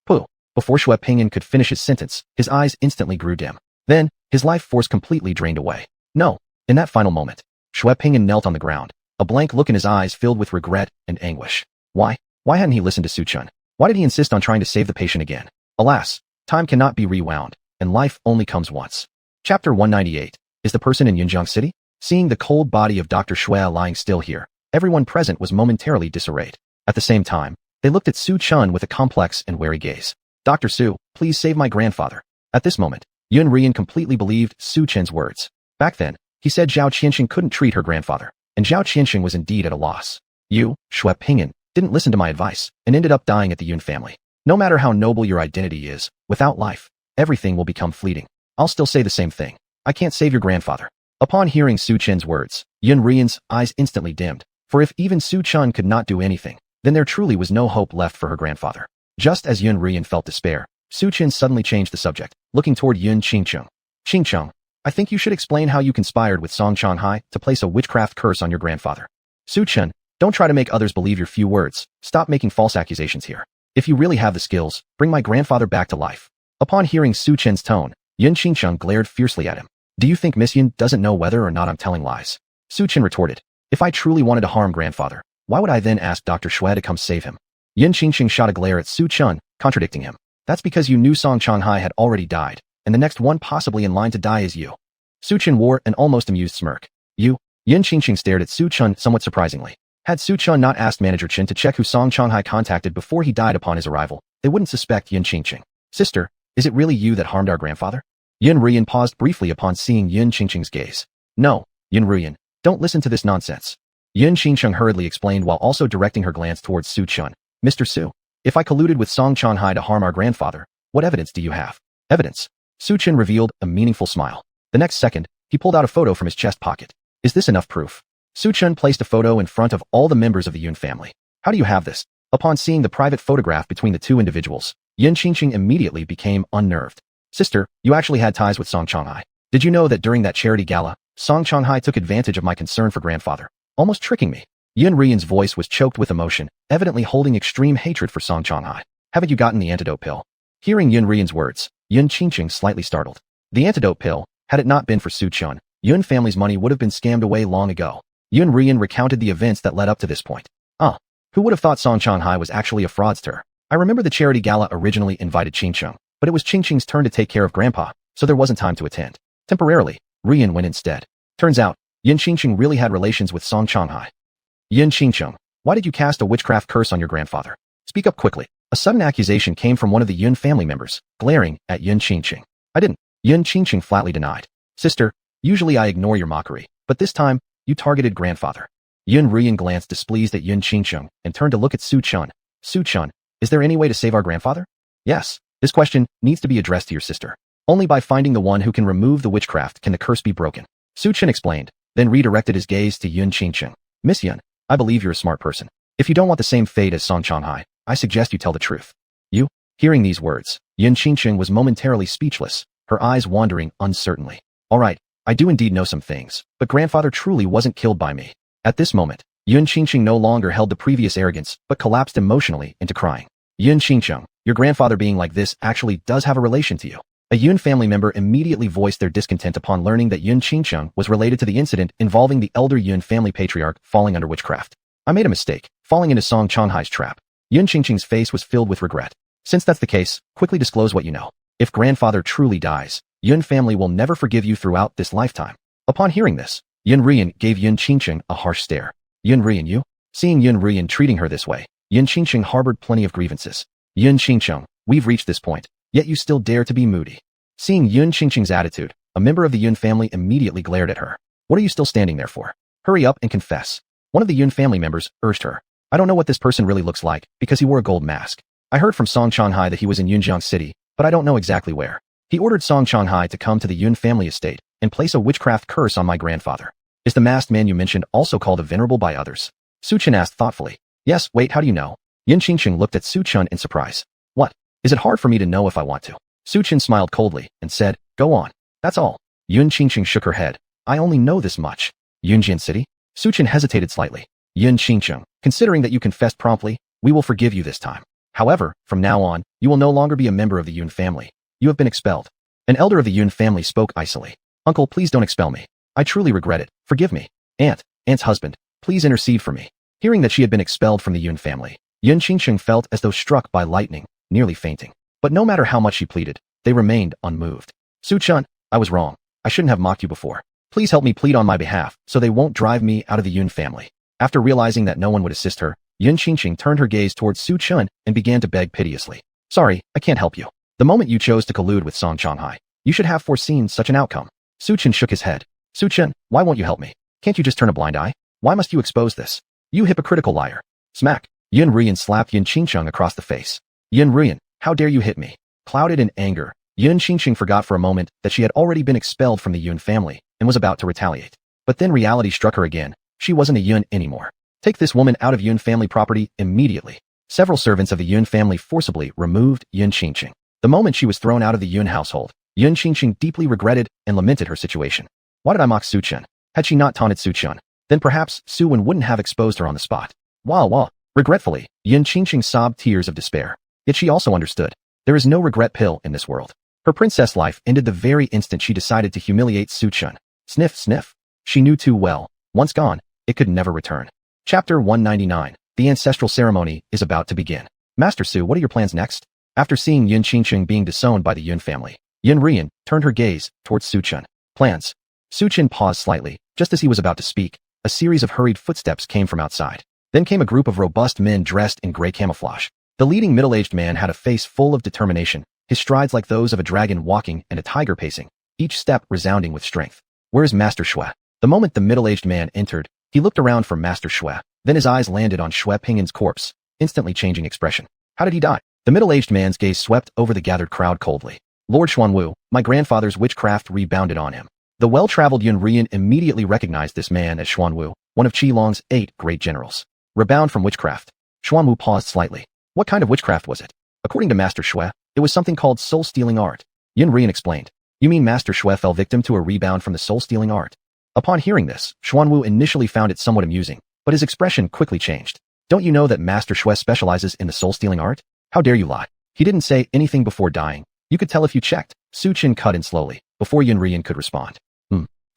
Pooh. Before Xue Pingyan could finish his sentence, his eyes instantly grew dim. Then, his life force completely drained away. No. In that final moment, Xue Pingyan knelt on the ground, a blank look in his eyes filled with regret and anguish. Why hadn't he listened to Su Chun? Why did he insist on trying to save the patient again? Alas, time cannot be rewound, and life only comes once. Chapter 198. Is the person in Yunjiang City? Seeing the cold body of Dr. Xue lying still here, everyone present was momentarily disarrayed. At the same time, they looked at Su Chun with a complex and wary gaze. Dr. Su, please save my grandfather. At this moment, Yun Rian completely believed Su Chen's words. Back then, he said Zhao Qianxing couldn't treat her grandfather, and Zhao Qianxing was indeed at a loss. You, Xue Pingyan, didn't listen to my advice, and ended up dying at the Yun family. No matter how noble your identity is, without life, everything will become fleeting. I'll still say the same thing. I can't save your grandfather. Upon hearing Su Chen's words, Yun Rian's eyes instantly dimmed, for if even Su Chun could not do anything, then there truly was no hope left for her grandfather. Just as Yun Rian felt despair, Su Chen suddenly changed the subject, looking toward Yun Qingcheng. Qingcheng, I think you should explain how you conspired with Song Changhai to place a witchcraft curse on your grandfather. Su Chen, don't try to make others believe your few words. Stop making false accusations here. If you really have the skills, bring my grandfather back to life. Upon hearing Su Chen's tone, Yun Qingcheng glared fiercely at him. Do you think Miss Yun doesn't know whether or not I'm telling lies? Su Chen retorted. If I truly wanted to harm grandfather, why would I then ask Dr. Xue to come save him? Yin Qingqing shot a glare at Su Chun, contradicting him. That's because you knew Song Changhai had already died, and the next one possibly in line to die is you. Su Chun wore an almost amused smirk. You? Yin Qingqing stared at Su Chun somewhat surprisingly. Had Su Chun not asked Manager Chen to check who Song Changhai contacted before he died upon his arrival, they wouldn't suspect Yin Qingqing. Sister, is it really you that harmed our grandfather? Yin Ruyan paused briefly upon seeing Yin Qingqing's gaze. No, Yin Ruyan, don't listen to this nonsense. Yin Qingqing hurriedly explained while also directing her glance towards Su Chun. Mr. Su, if I colluded with Song Changhai to harm our grandfather, what evidence do you have? Evidence. Su Chun revealed a meaningful smile. The next second, he pulled out a photo from his chest pocket. Is this enough proof? Su Chun placed a photo in front of all the members of the Yun family. How do you have this? Upon seeing the private photograph between the two individuals, Yin Qingqing immediately became unnerved. Sister, you actually had ties with Song Changhai. Did you know that during that charity gala, Song Changhai took advantage of my concern for grandfather, almost tricking me? Yin Ruyan's voice was choked with emotion, evidently holding extreme hatred for Song Changhai. Haven't you gotten the antidote pill? Hearing Yin Ruyan's words, Yin Qingqing slightly startled. The antidote pill, had it not been for Su Chun, Yun family's money would have been scammed away long ago. Yin Ruyan recounted the events that led up to this point. Who would have thought Song Changhai was actually a fraudster? I remember the charity gala originally invited Qingqing, but it was Qingqing's turn to take care of Grandpa, so there wasn't time to attend. Temporarily, Ruyan went instead. Turns out, Yin Qingqing really had relations with Song Changhai. Yin Qingqing, why did you cast a witchcraft curse on your grandfather? Speak up quickly. A sudden accusation came from one of the Yun family members, glaring at Yin Qingqing. I didn't. Yin Qingqing flatly denied. Sister, usually I ignore your mockery, but this time, you targeted grandfather. Yin Ruyan glanced displeased at Yin Qingqing and turned to look at Su Chun. Su Chun, is there any way to save our grandfather? Yes. This question needs to be addressed to your sister. Only by finding the one who can remove the witchcraft can the curse be broken. Su Chun explained, then redirected his gaze to Yin Qingqing. Miss Yin, I believe you're a smart person. If you don't want the same fate as Song Changhai, I suggest you tell the truth. You? Hearing these words, Yin Qingqing was momentarily speechless, her eyes wandering uncertainly. All right, I do indeed know some things, but grandfather truly wasn't killed by me. At this moment, Yin Qingqing no longer held the previous arrogance, but collapsed emotionally into crying. Yin Qingqing, your grandfather being like this actually does have a relation to you. A Yun family member immediately voiced their discontent upon learning that Yin Qingqing was related to the incident involving the elder Yun family patriarch falling under witchcraft. I made a mistake, falling into Song Changhai's trap. Yin Qingqing's face was filled with regret. Since that's the case, quickly disclose what you know. If grandfather truly dies, Yun family will never forgive you throughout this lifetime. Upon hearing this, Yin Ruyan gave Yin Qingqing a harsh stare. Yin Ruyan, you? Seeing Yin Ruyan treating her this way, Yin Qingqing harbored plenty of grievances. Yin Qingqing, we've reached this point, yet you still dare to be moody. Seeing Yin Qingqing's attitude, a member of the Yun family immediately glared at her. What are you still standing there for? Hurry up and confess. One of the Yun family members urged her. I don't know what this person really looks like, because he wore a gold mask. I heard from Song Changhai that he was in Yunjiang City, but I don't know exactly where. He ordered Song Changhai to come to the Yun family estate and place a witchcraft curse on my grandfather. Is the masked man you mentioned also called a venerable by others? Su Chun asked thoughtfully. Yes, wait, how do you know? Yin Qingqing looked at Su Chun in surprise. What? Is it hard for me to know if I want to? Su Chun smiled coldly and said, go on. That's all. Yin Qingqing shook her head. I only know this much. Yunjian City? Su Chun hesitated slightly. Yin Qingqing, considering that you confessed promptly, we will forgive you this time. However, from now on, you will no longer be a member of the Yun family. You have been expelled. An elder of the Yun family spoke icily. Uncle, please don't expel me. I truly regret it. Forgive me. Aunt's husband, please intercede for me. Hearing that she had been expelled from the Yun family, Yin Qingqing felt as though struck by lightning, nearly fainting. But no matter how much she pleaded, they remained unmoved. Su Chun, I was wrong. I shouldn't have mocked you before. Please help me plead on my behalf, so they won't drive me out of the Yun family. After realizing that no one would assist her, Yin Qingqing turned her gaze towards Su Chun and began to beg piteously. Sorry, I can't help you. The moment you chose to collude with Song Changhai, you should have foreseen such an outcome. Su Chun shook his head. Su Chun, why won't you help me? Can't you just turn a blind eye? Why must you expose this? You hypocritical liar. Smack. Yin Ruyan slapped Yin Qingqing across the face. Yin Ruyan, how dare you hit me? Clouded in anger, Yin Qingqing forgot for a moment that she had already been expelled from the Yun family and was about to retaliate. But then reality struck her again. She wasn't a Yun anymore. Take this woman out of Yun family property immediately. Several servants of the Yun family forcibly removed Yin Qingqing. The moment she was thrown out of the Yun household, Yin Qingqing deeply regretted and lamented her situation. Why did I mock Su Chun? Had she not taunted Su Chun, then perhaps Su Wen wouldn't have exposed her on the spot. Wah. Regretfully, Yin Qingqing sobbed tears of despair. Yet she also understood. There is no regret pill in this world. Her princess life ended the very instant she decided to humiliate Su Chun. Sniff, sniff. She knew too well. Once gone, it could never return. Chapter 199. The ancestral ceremony is about to begin. Master Su, what are your plans next? After seeing Yun Qingqing being disowned by the Yun family, Yun Rian turned her gaze towards Su Chen. Plans. Su Chen paused slightly. Just as he was about to speak, a series of hurried footsteps came from outside. Then came a group of robust men dressed in gray camouflage. The leading middle-aged man had a face full of determination, his strides like those of a dragon walking and a tiger pacing, each step resounding with strength. Where's Master Xue? The moment the middle-aged man entered, he looked around for Master Xue. Then his eyes landed on Xue Pingyan's corpse, instantly changing expression. How did he die? The middle-aged man's gaze swept over the gathered crowd coldly. Lord Xuanwu, my grandfather's witchcraft rebounded on him. The well-traveled Yun Rian immediately recognized this man as Xuanwu, one of Qilong's 8 great generals. Rebound from witchcraft. Xuanwu paused slightly. What kind of witchcraft was it? According to Master Xue, it was something called soul-stealing art. Yun Rian explained. You mean Master Xue fell victim to a rebound from the soul-stealing art? Upon hearing this, Xuanwu initially found it somewhat amusing, but his expression quickly changed. Don't you know that Master Xue specializes in the soul-stealing art? How dare you lie? He didn't say anything before dying. You could tell if you checked. Su Chen cut in slowly, before Yun Rian could respond.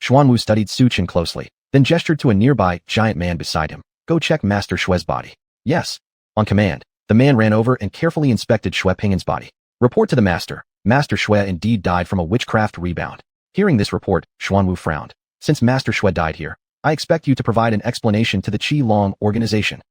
Xuanwu studied Su Chen closely, then gestured to a nearby giant man beside him. Go check Master Xue's body. Yes. On command, the man ran over and carefully inspected Xue Pingyan's body. Report to the master. Master Xue indeed died from a witchcraft rebound. Hearing this report, Xuanwu frowned. Since Master Xue died here, I expect you to provide an explanation to the Qilong organization.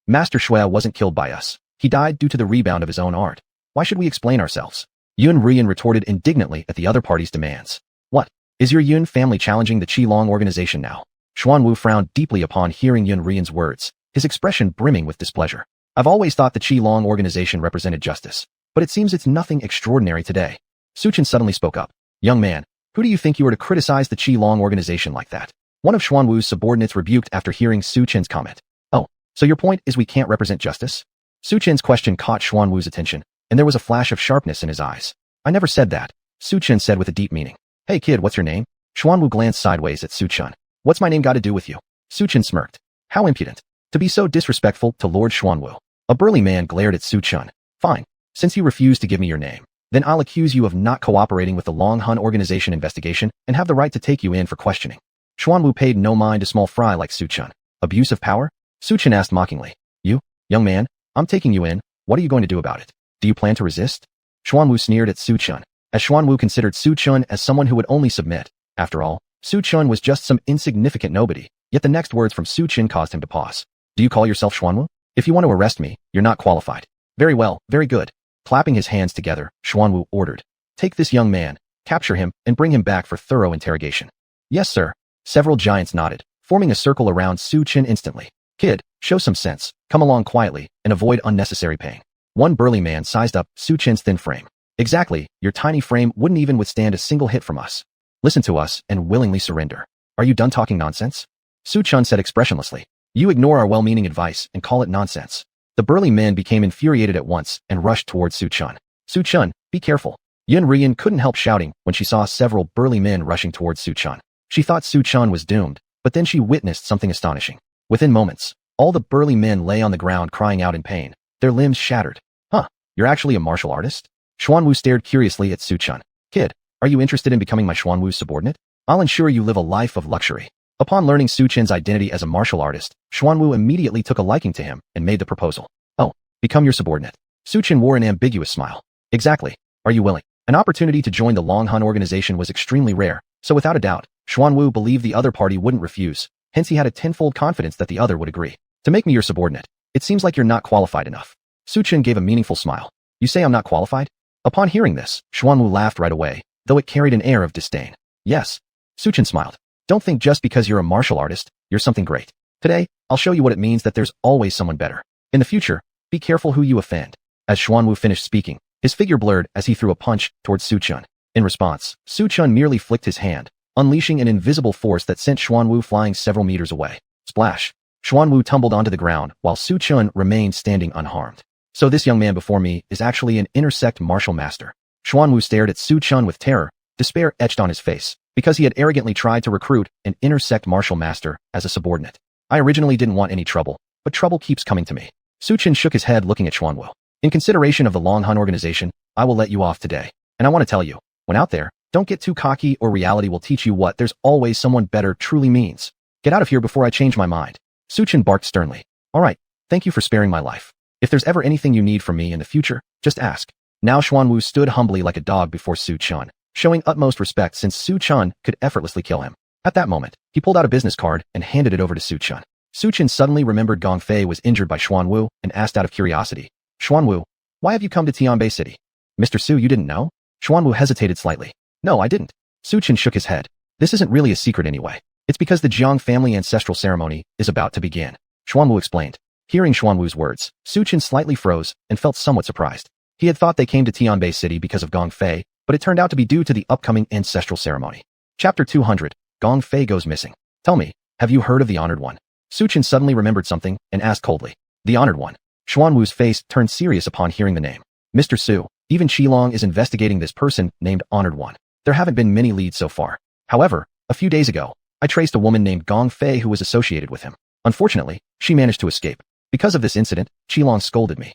Master Xue wasn't killed by us. He died due to the rebound of his own art. Why should we explain ourselves? Yun Rian retorted indignantly at the other party's demands. What? Is your Yun family challenging the Qilong organization now? Xuanwu frowned deeply upon hearing Yun Rian's words, his expression brimming with displeasure. I've always thought the Qilong organization represented justice, but it seems it's nothing extraordinary today. Su Chen suddenly spoke up. Young man, who do you think you are to criticize the Qilong organization like that? One of Xuanwu's subordinates rebuked after hearing Su Chen's comment. Oh, so your point is we can't represent justice? Su Chen's question caught Xuanwu's attention, and there was a flash of sharpness in his eyes. I never said that, Su Chen said with a deep meaning. Hey kid, what's your name? Xuanwu glanced sideways at Su Chen. What's my name got to do with you? Su Chen smirked. How impudent. To be so disrespectful to Lord Xuanwu. A burly man glared at Su Chen. Fine. Since you refuse to give me your name, then I'll accuse you of not cooperating with the Longhun organization investigation and have the right to take you in for questioning. Xuanwu paid no mind to small fry like Su Chen. Abuse of power? Su Chen asked mockingly. You, young man, I'm taking you in. What are you going to do about it? Do you plan to resist? Xuanwu sneered at Su Chen, as Xuanwu considered Su Chen as someone who would only submit. After all, Su Chen was just some insignificant nobody, yet the next words from Su Chen caused him to pause. Do you call yourself Xuanwu? If you want to arrest me, you're not qualified. Very well, very good. Clapping his hands together, Xuanwu ordered. Take this young man, capture him, and bring him back for thorough interrogation. Yes, sir. Several giants nodded, forming a circle around Su Chen instantly. Kid, show some sense, come along quietly, and avoid unnecessary pain. One burly man sized up Su Chen's thin frame. Exactly, your tiny frame wouldn't even withstand a single hit from us. Listen to us and willingly surrender. Are you done talking nonsense? Su Chen said expressionlessly. You ignore our well-meaning advice and call it nonsense. The burly men became infuriated at once and rushed towards Su Chen. Su Chen, be careful. Yun Rian couldn't help shouting when she saw several burly men rushing towards Su Chen. She thought Su Chen was doomed, but then she witnessed something astonishing. Within moments, all the burly men lay on the ground crying out in pain, their limbs shattered. Huh, you're actually a martial artist? Xuanwu stared curiously at Su Chen. Kid, are you interested in becoming my Xuanwu's subordinate? I'll ensure you live a life of luxury. Upon learning Su Chen's identity as a martial artist, Xuanwu immediately took a liking to him and made the proposal. Oh, become your subordinate. Su Chen wore an ambiguous smile. Exactly. Are you willing? An opportunity to join the Longhun organization was extremely rare, so without a doubt, Xuanwu believed the other party wouldn't refuse, hence he had a tenfold confidence that the other would agree. To make me your subordinate, it seems like you're not qualified enough. Su Chen gave a meaningful smile. You say I'm not qualified? Upon hearing this, Xuanwu laughed right away, though it carried an air of disdain. Yes. Su Chen smiled. Don't think just because you're a martial artist, you're something great. Today, I'll show you what it means that there's always someone better. In the future, be careful who you offend. As Xuanwu finished speaking, his figure blurred as he threw a punch towards Su Chen. In response, Su Chen merely flicked his hand, unleashing an invisible force that sent Xuanwu flying several meters away. Splash! Xuanwu tumbled onto the ground while Su Chen remained standing unharmed. So this young man before me is actually an intersect martial master. Xuanwu stared at Su Chen with terror, despair etched on his face, because he had arrogantly tried to recruit an intersect martial master as a subordinate. I originally didn't want any trouble, but trouble keeps coming to me. Su Chen shook his head looking at Xuanwu. In consideration of the Longhun organization, I will let you off today. And I want to tell you, when out there, don't get too cocky or reality will teach you what there's always someone better truly means. Get out of here before I change my mind. Su Chen barked sternly. All right, Thank you for sparing my life. If there's ever anything you need from me in the future, just ask. Now Xuanwu stood humbly like a dog before Su Chun, showing utmost respect since Su Chun could effortlessly kill him. At that moment, he pulled out a business card and handed it over to Su Chun. Su Chun suddenly remembered Gong Fei was injured by Xuanwu and asked out of curiosity, Xuanwu, why have you come to Tianbei City? Mr. Su, you didn't know? Xuanwu hesitated slightly. No, I didn't. Su Chun shook his head. This isn't really a secret anyway. It's because the Jiang family ancestral ceremony is about to begin. Xuanwu explained. Hearing Xuanwu's words, Su Chun slightly froze and felt somewhat surprised. He had thought they came to Tianbei City because of Gong Fei, but it turned out to be due to the upcoming ancestral ceremony. Chapter 200. Gong Fei goes missing. Tell me, have you heard of the Honored One? Su Chun suddenly remembered something and asked coldly. The Honored One. Xuanwu's face turned serious upon hearing the name. Mr. Su, even Qilong is investigating this person named Honored One. There haven't been many leads so far. However, a few days ago, I traced a woman named Gong Fei who was associated with him. Unfortunately, she managed to escape. Because of this incident, Qilong scolded me.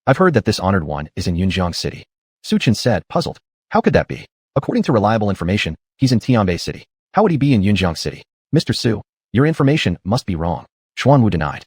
I've heard that this Honored One is in Yunjiang City. Su Chun said, puzzled. How could that be? According to reliable information, he's in Tianbei City. How would he be in Yunjiang City? Mr. Su, your information must be wrong. Xuanwu denied.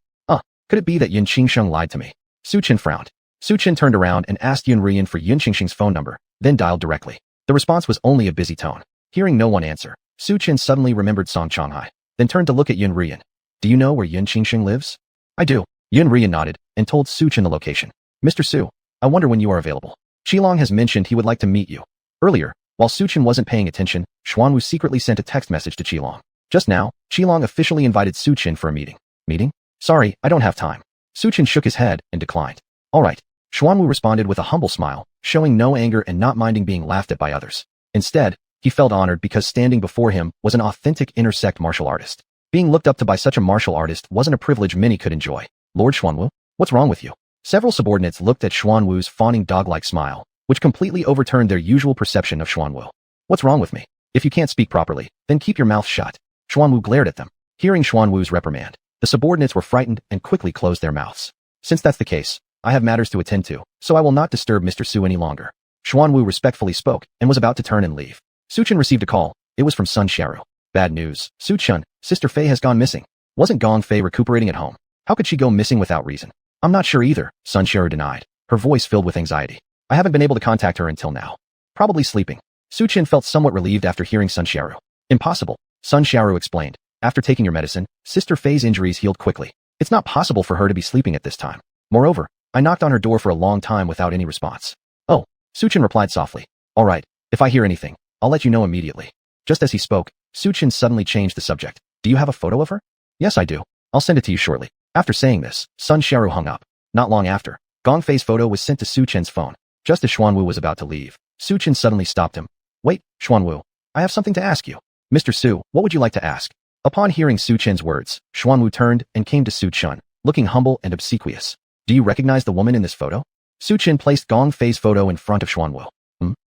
Could it be that Yun Qingsheng lied to me? Su Chun frowned. Su Chun turned around and asked Yun Rian for Yun Qingsheng's phone number, then dialed directly. The response was only a busy tone. Hearing no one answer, Su Chun suddenly remembered Song Changhai, then turned to look at Yun Rian. Do you know where Yun Qingsheng lives? I do. Yun Rian nodded and told Su Chun the location. Mr. Su, I wonder when you are available. Qilong has mentioned he would like to meet you. Earlier, while Su Chun wasn't paying attention, Xuanwu secretly sent a text message to Qilong. Just now, Qilong officially invited Su Chun for a meeting. Meeting? Sorry, I don't have time. Su Chun shook his head and declined. All right. Xuanwu responded with a humble smile, showing no anger and not minding being laughed at by others. Instead, he felt honored because standing before him was an authentic intersect martial artist. Being looked up to by such a martial artist wasn't a privilege many could enjoy. Lord Xuanwu, what's wrong with you? Several subordinates looked at Xuanwu's fawning dog-like smile, which completely overturned their usual perception of Xuanwu. What's wrong with me? If you can't speak properly, then keep your mouth shut. Xuanwu glared at them. Hearing Xuanwu's reprimand, the subordinates were frightened and quickly closed their mouths. Since that's the case, I have matters to attend to, so I will not disturb Mr. Su any longer. Xuanwu respectfully spoke and was about to turn and leave. Su Chun received a call. It was from Sun Xiaoru. Bad news. Su Chun, Sister Fei has gone missing. Wasn't Gong Fei recuperating at home? How could she go missing without reason? I'm not sure either, Sun Xiaoru denied, her voice filled with anxiety. I haven't been able to contact her until now. Probably sleeping. Su Chun felt somewhat relieved after hearing Sun Xiaoru. Impossible, Sun Xiaoru explained. After taking your medicine, Sister Fei's injuries healed quickly. It's not possible for her to be sleeping at this time. Moreover, I knocked on her door for a long time without any response. Oh, Su Chun replied softly. All right, if I hear anything, I'll let you know immediately. Just as he spoke, Su Chun suddenly changed the subject. Do you have a photo of her? Yes, I do. I'll send it to you shortly. After saying this, Sun Xiaoru hung up. Not long after, Gong Fei's photo was sent to Su Chen's phone. Just as Xuanwu was about to leave, Su Chen suddenly stopped him. Wait, Xuanwu, I have something to ask you. Mr. Su, what would you like to ask? Upon hearing Su Chen's words, Xuanwu turned and came to Su Chun, looking humble and obsequious. Do you recognize the woman in this photo? Su Chen placed Gong Fei's photo in front of Xuanwu.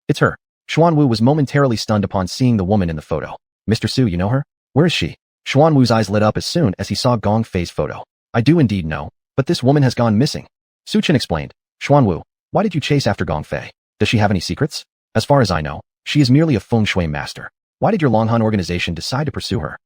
It's her. Xuanwu was momentarily stunned upon seeing the woman in the photo. Mr. Su, you know her? Where is she? Xuanwu's eyes lit up as soon as he saw Gong Fei's photo. I do indeed know, but this woman has gone missing. Su Chen explained. Xuanwu, why did you chase after Gong Fei? Does she have any secrets? As far as I know, she is merely a feng shui master. Why did your Longhan organization decide to pursue her?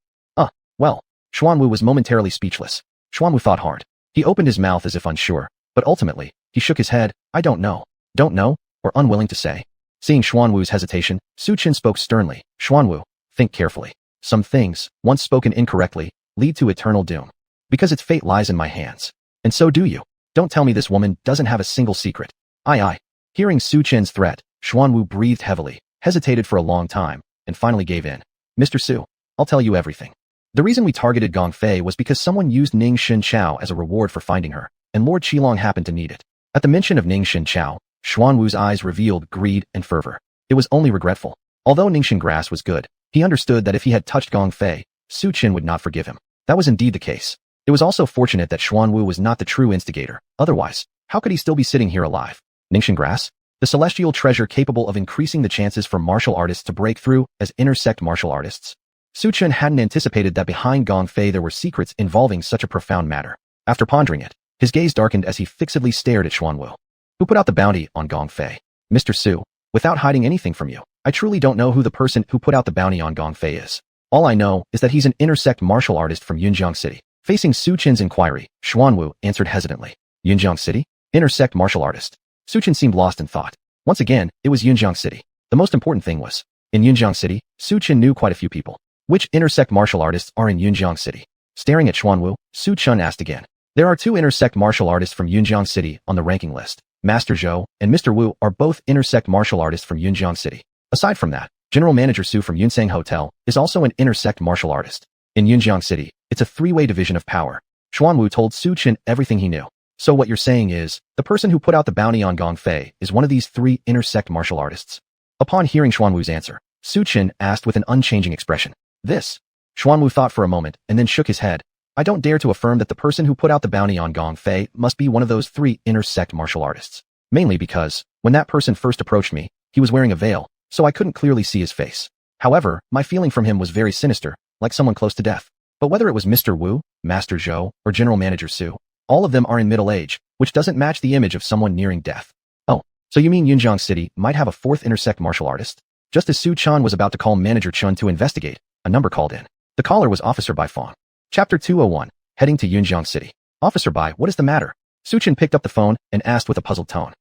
Well, Xuanwu was momentarily speechless. Xuanwu thought hard. He opened his mouth as if unsure, but ultimately, he shook his head. I don't know. Don't know, or unwilling to say. Seeing Xuanwu's hesitation, Su Chen spoke sternly. Xuanwu, think carefully. Some things, once spoken incorrectly, lead to eternal doom. Because its fate lies in my hands. And so do you. Don't tell me this woman doesn't have a single secret. Aye. Hearing Su Chen's threat, Xuanwu breathed heavily, hesitated for a long time, and finally gave in. Mr. Su, I'll tell you everything. The reason we targeted Gong Fei was because someone used Ning Shin Chao as a reward for finding her, and Lord Qilong happened to need it. At the mention of Ning Shin Chao, Xuanwu's eyes revealed greed and fervor. It was only regretful. Although Ningxin grass was good, he understood that if he had touched Gong Fei, Su Chen would not forgive him. That was indeed the case. It was also fortunate that Xuanwu was not the true instigator. Otherwise, how could he still be sitting here alive? Ningxin grass? The celestial treasure capable of increasing the chances for martial artists to break through as intersect martial artists. Su Chen hadn't anticipated that behind Gong Fei there were secrets involving such a profound matter. After pondering it, his gaze darkened as he fixedly stared at Xuanwu. Who put out the bounty on Gong Fei? Mr. Su, without hiding anything from you, I truly don't know who the person who put out the bounty on Gong Fei is. All I know is that he's an intersect martial artist from Yunjiang City. Facing Su Chen's inquiry, Xuanhuan answered hesitantly. Yunjiang City? Intersect martial artist. Su Chen seemed lost in thought. Once again, it was Yunjiang City. The most important thing was, in Yunjiang City, Su Chen knew quite a few people. Which intersect martial artists are in Yunjiang City? Staring at Xuanhuan, Su Chen asked again. There are 2 intersect martial artists from Yunjiang City on the ranking list. Master Zhou and Mr. Wu are both intersect martial artists from Yunjiang City. Aside from that, General Manager Su from Yunsang Hotel is also an intersect martial artist. In Yunjiang City, it's a 3-way division of power. Xuanhuan told Su Chen everything he knew. So what you're saying is, the person who put out the bounty on Gong Fei is one of these 3 intersect martial artists. Upon hearing Xuanhu's answer, Su Chen asked with an unchanging expression. This? Xuanhuan thought for a moment and then shook his head. I don't dare to affirm that the person who put out the bounty on Gong Fei must be one of those 3 intersect martial artists. Mainly because, when that person first approached me, he was wearing a veil, so I couldn't clearly see his face. However, my feeling from him was very sinister, like someone close to death. But whether it was Mr. Wu, Master Zhou, or General Manager Su, all of them are in middle age, which doesn't match the image of someone nearing death. Oh, so you mean Yunjiang City might have a 4th intersect martial artist? Just as Su Chen was about to call Manager Chun to investigate, a number called in. The caller was Officer Bai Fong. Chapter 201, heading to Yunjiang City. Officer Bai, what is the matter? Su Chen picked up the phone and asked with a puzzled tone.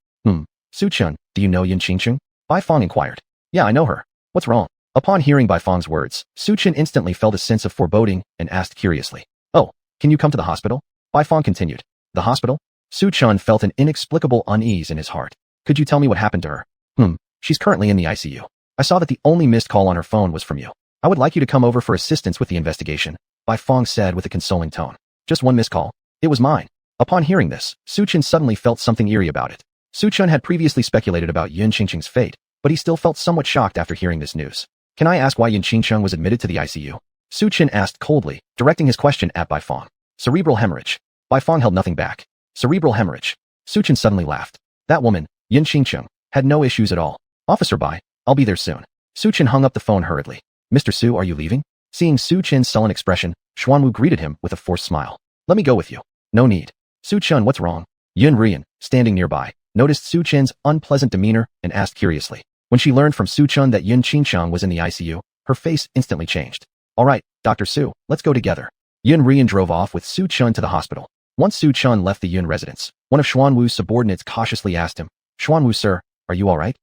Su Chen, do you know Yun Qingqing? Bai Fong inquired. Yeah, I know her. What's wrong? Upon hearing Bai Fong's words, Su Chen instantly felt a sense of foreboding and asked curiously. Oh, can you come to the hospital? Bai Fong continued. The hospital? Su Chen felt an inexplicable unease in his heart. Could you tell me what happened to her? She's currently in the ICU. I saw that the only missed call on her phone was from you. I would like you to come over for assistance with the investigation, Bai Fong said with a consoling tone. Just one missed call. It was mine. Upon hearing this, Su Chen suddenly felt something eerie about it. Su Chen had previously speculated about Yun Qingqing's fate, but he still felt somewhat shocked after hearing this news. Can I ask why Yun Qingqing was admitted to the ICU? Su Chen asked coldly, directing his question at Bai Fong. Cerebral hemorrhage. Bai Fong held nothing back. Cerebral hemorrhage. Su Chen suddenly laughed. That woman, Yun Qingqing, had no issues at all. Officer Bai, I'll be there soon. Su Chen hung up the phone hurriedly. Mr. Su, are you leaving? Seeing Su Chen's sullen expression, Xuanhuan greeted him with a forced smile. Let me go with you. No need. Su Chen, what's wrong? Yun Rian, standing nearby, noticed Su Chen's unpleasant demeanor and asked curiously. When she learned from Su Chen that Yun Qingqing was in the ICU, her face instantly changed. All right, Dr. Su, let's go together. Yun Rian drove off with Su Chen to the hospital. Once Su Chen left the Yun residence, one of Xuanwu's subordinates cautiously asked him, Xuanwu sir, are you all right?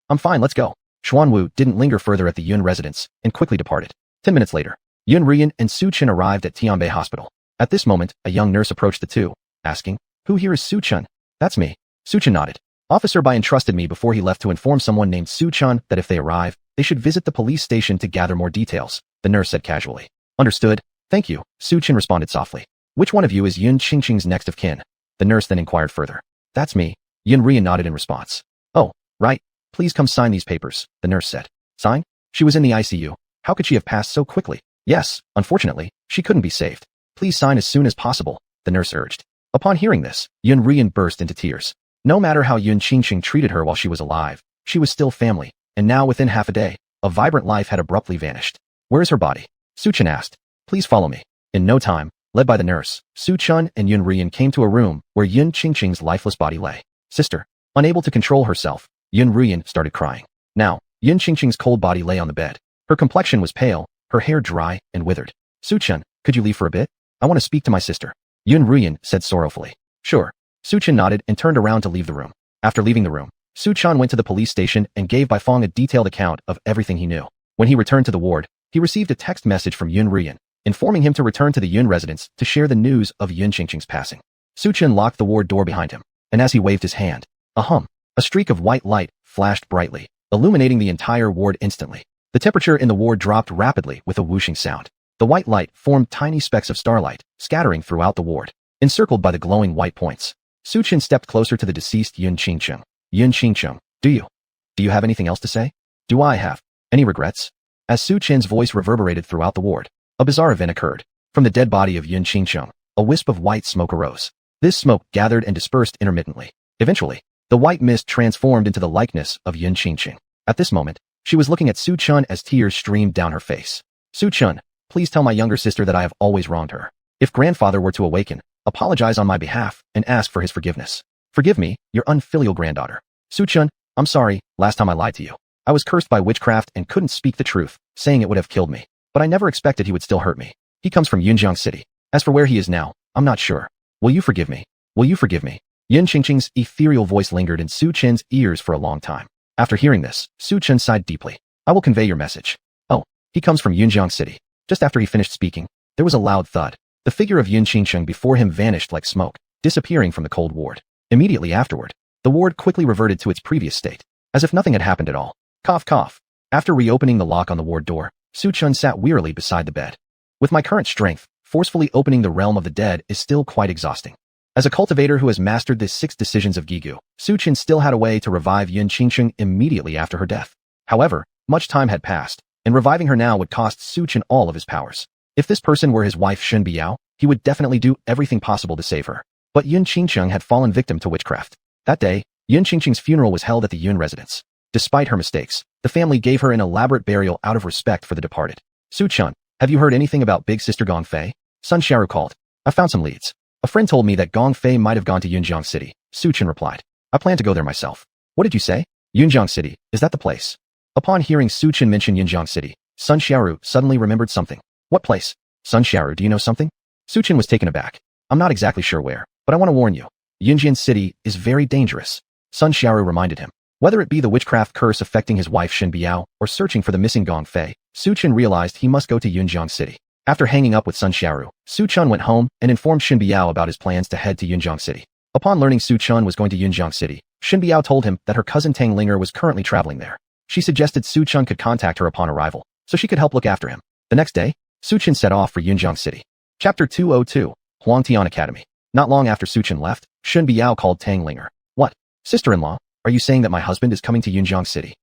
I'm fine, let's go. Xuanwu didn't linger further at the Yun residence and quickly departed. 10 minutes later, Yun Rian and Su Chen arrived at Tianbei Hospital. At this moment, a young nurse approached the two, asking, Who here is Su Chen? That's me. Su Chen nodded. Officer Bai entrusted me before he left to inform someone named Su Chen that if they arrive, they should visit the police station to gather more details, the nurse said casually. Understood. Thank you, Su Chen responded softly. Which one of you is Yun Qingqing's next of kin? The nurse then inquired further. That's me. Yun Rian nodded in response. Oh, right. Please come sign these papers, the nurse said. Sign? She was in the ICU. How could she have passed so quickly? Yes, unfortunately, she couldn't be saved. Please sign as soon as possible, the nurse urged. Upon hearing this, Yun Rian burst into tears. No matter how Yun Qingqing treated her while she was alive, she was still family, and now within half a day, a vibrant life had abruptly vanished. Where is her body? Su Chen asked. Please follow me. In no time, led by the nurse, Su Chen and Yun Rian came to a room where Yun Qingqing's lifeless body lay. Sister. Unable to control herself, Yun Rian started crying. Now, Yun Qingqing's cold body lay on the bed. Her complexion was pale, her hair dry and withered. Su Chen, could you leave for a bit? I want to speak to my sister. Yun Rian said sorrowfully. Sure. Su Chen nodded and turned around to leave the room. After leaving the room, Su Chen went to the police station and gave Bai Fong a detailed account of everything he knew. When he returned to the ward, he received a text message from Yun Rian, informing him to return to the Yun residence to share the news of Yun Qingqing's passing. Su Chen locked the ward door behind him, and as he waved his hand, a streak of white light flashed brightly, illuminating the entire ward instantly. The temperature in the ward dropped rapidly with a whooshing sound. The white light formed tiny specks of starlight, scattering throughout the ward, encircled by the glowing white points. Su Chen stepped closer to the deceased Yun Qingqing. Yun Qingqing, do you have anything else to say? Do I have any regrets? As Su Chen's voice reverberated throughout the ward, a bizarre event occurred. From the dead body of Yun Qingqing, a wisp of white smoke arose. This smoke gathered and dispersed intermittently. Eventually, the white mist transformed into the likeness of Yun Qingqing. At this moment, she was looking at Su Chen as tears streamed down her face. Su Chen, please tell my younger sister that I have always wronged her. If grandfather were to awaken, apologize on my behalf and ask for his forgiveness. Forgive me, your unfilial granddaughter. Su Chen, I'm sorry, last time I lied to you. I was cursed by witchcraft and couldn't speak the truth, saying it would have killed me. But I never expected he would still hurt me. He comes from Yunjiang City. As for where he is now, I'm not sure. Will you forgive me? Will you forgive me? Yin Qingqing's ethereal voice lingered in Su Chen's ears for a long time. After hearing this, Su Chen sighed deeply. I will convey your message. Oh, he comes from Yunjiang City. Just after he finished speaking, there was a loud thud. The figure of Yin Qingqing before him vanished like smoke, disappearing from the cold ward. Immediately afterward, the ward quickly reverted to its previous state, as if nothing had happened at all. Cough cough. After reopening the lock on the ward door, Su Chen sat wearily beside the bed. With my current strength, forcefully opening the realm of the dead is still quite exhausting. As a cultivator who has mastered the 6 decisions of Gigu, Su Chen still had a way to revive Yin Qingqing immediately after her death. However, much time had passed, and reviving her now would cost Su Chen all of his powers. If this person were his wife Shen Biao, he would definitely do everything possible to save her. But Yin Qingqing had fallen victim to witchcraft. That day, Yin Qingqing's funeral was held at the Yun residence. Despite her mistakes, the family gave her an elaborate burial out of respect for the departed. Su Chen, have you heard anything about Big Sister Gong Fei? Sun Xiaoru called. I found some leads. A friend told me that Gong Fei might have gone to Yunjiang City. Su Chen replied. I plan to go there myself. What did you say? Yunjiang City, is that the place? Upon hearing Su Chen mention Yunjiang City, Sun Xiaoru suddenly remembered something. What place? Sun Xiaoru, do you know something? Su Chen was taken aback. I'm not exactly sure where, but I want to warn you. Yunjiang City is very dangerous. Sun Xiaoru reminded him. Whether it be the witchcraft curse affecting his wife Shen Biao or searching for the missing Gong Fei, Su Chen realized he must go to Yunjiang City. After hanging up with Sun Xiaoru, Su Chen went home and informed Shen Biao about his plans to head to Yunjiang City. Upon learning Su Chen was going to Yunjiang City, Shen Biao told him that her cousin Tang Linger was currently traveling there. She suggested Su Chen could contact her upon arrival, so she could help look after him. The next day, Su Chen set off for Yunjiang City. Chapter 202, Huangtian Academy. Not long after Su Chen left, Shen Biao called Tang Linger. What? Sister-in-law, are you saying that my husband is coming to Yunjiang City?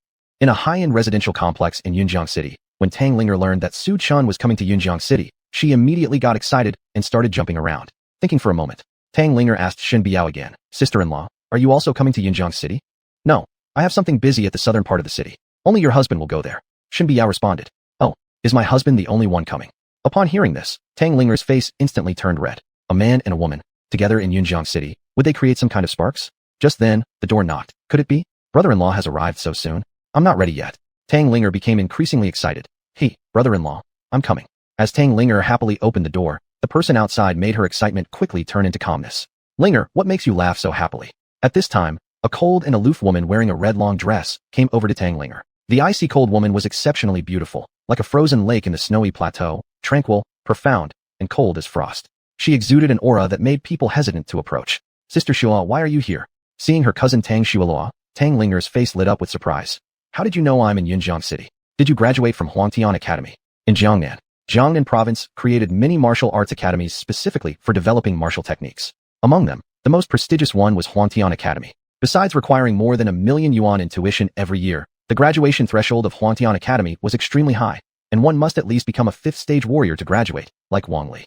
In a high-end residential complex in Yunjiang City, when Tang Linger learned that Su Chen was coming to Yunjiang City, she immediately got excited and started jumping around. Thinking for a moment, Tang Linger asked Shen Biao again, Sister-in-law, are you also coming to Yunjiang City? No, I have something busy at the southern part of the city. Only your husband will go there. Shen Biao responded. Oh, is my husband the only one coming? Upon hearing this, Tang Linger's face instantly turned red. A man and a woman, together in Yunjiang City, would they create some kind of sparks? Just then, the door knocked. Could it be? Brother-in-law has arrived so soon? I'm not ready yet. Tang Linger became increasingly excited. Brother-in-law, I'm coming. As Tang Linger happily opened the door, the person outside made her excitement quickly turn into calmness. Linger, what makes you laugh so happily? At this time, a cold and aloof woman wearing a red long dress came over to Tang Linger. The icy cold woman was exceptionally beautiful, like a frozen lake in the snowy plateau, tranquil, profound, and cold as frost. She exuded an aura that made people hesitant to approach. Sister Shua, why are you here? Seeing her cousin Tang Shualua, Tang Linger's face lit up with surprise. How did you know I'm in Yunjiang City? Did you graduate from Huangtian Academy? In Jiangnan, Jiangnan province created many martial arts academies specifically for developing martial techniques. Among them, the most prestigious one was Huangtian Academy. Besides requiring more than 1,000,000 yuan in tuition every year, the graduation threshold of Huangtian Academy was extremely high, and one must at least become a 5th-stage warrior to graduate, like Wang Li.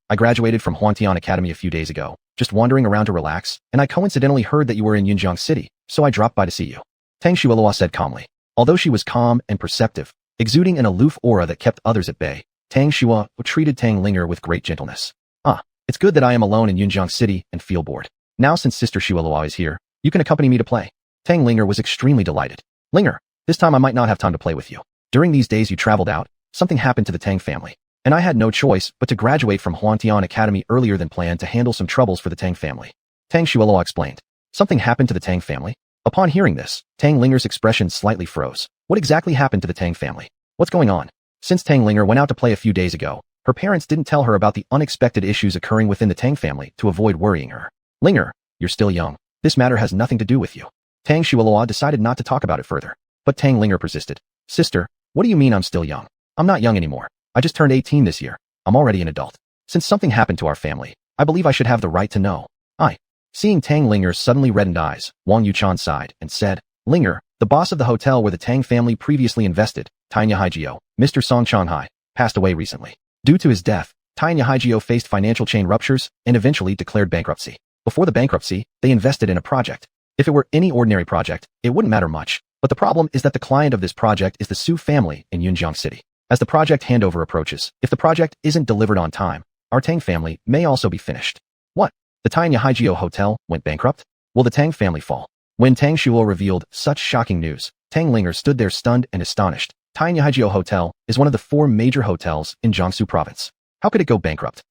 I graduated from Huangtian Academy a few days ago, just wandering around to relax, and I coincidentally heard that you were in Yunjiang City, so I dropped by to see you. Tang Shualua said calmly. Although she was calm and perceptive, exuding an aloof aura that kept others at bay, Tang Shua treated Tang Linger with great gentleness. It's good that I am alone in Yunjiang City and feel bored. Now since Sister Shualua is here, you can accompany me to play. Tang Linger was extremely delighted. Linger, this time I might not have time to play with you. During these days you traveled out, something happened to the Tang family, and I had no choice but to graduate from Huangtian Academy earlier than planned to handle some troubles for the Tang family. Tang Shualua explained. Something happened to the Tang family? Upon hearing this, Tang Linger's expression slightly froze. What exactly happened to the Tang family? What's going on? Since Tang Linger went out to play a few days ago, her parents didn't tell her about the unexpected issues occurring within the Tang family to avoid worrying her. Linger, you're still young. This matter has nothing to do with you. Tang Shualua decided not to talk about it further. But Tang Linger persisted. Sister, what do you mean I'm still young? I'm not young anymore. I just turned 18 this year. I'm already an adult. Since something happened to our family, I believe I should have the right to know. Seeing Tang Linger's suddenly reddened eyes, Wang Yuchan sighed and said, Linger, the boss of the hotel where the Tang family previously invested, Tanya Haijio, Mr. Song Changhai, passed away recently. Due to his death, Tanya Haijio faced financial chain ruptures and eventually declared bankruptcy. Before the bankruptcy, they invested in a project. If it were any ordinary project, it wouldn't matter much. But the problem is that the client of this project is the Su family in Yunjiang City. As the project handover approaches, if the project isn't delivered on time, our Tang family may also be finished. What? The Tanya Haijio Hotel went bankrupt? Will the Tang family fall? When Tang Shuo revealed such shocking news, Tang Linger stood there stunned and astonished. Tanya Haijio Hotel is one of the 4 major hotels in Jiangsu province. How could it go bankrupt?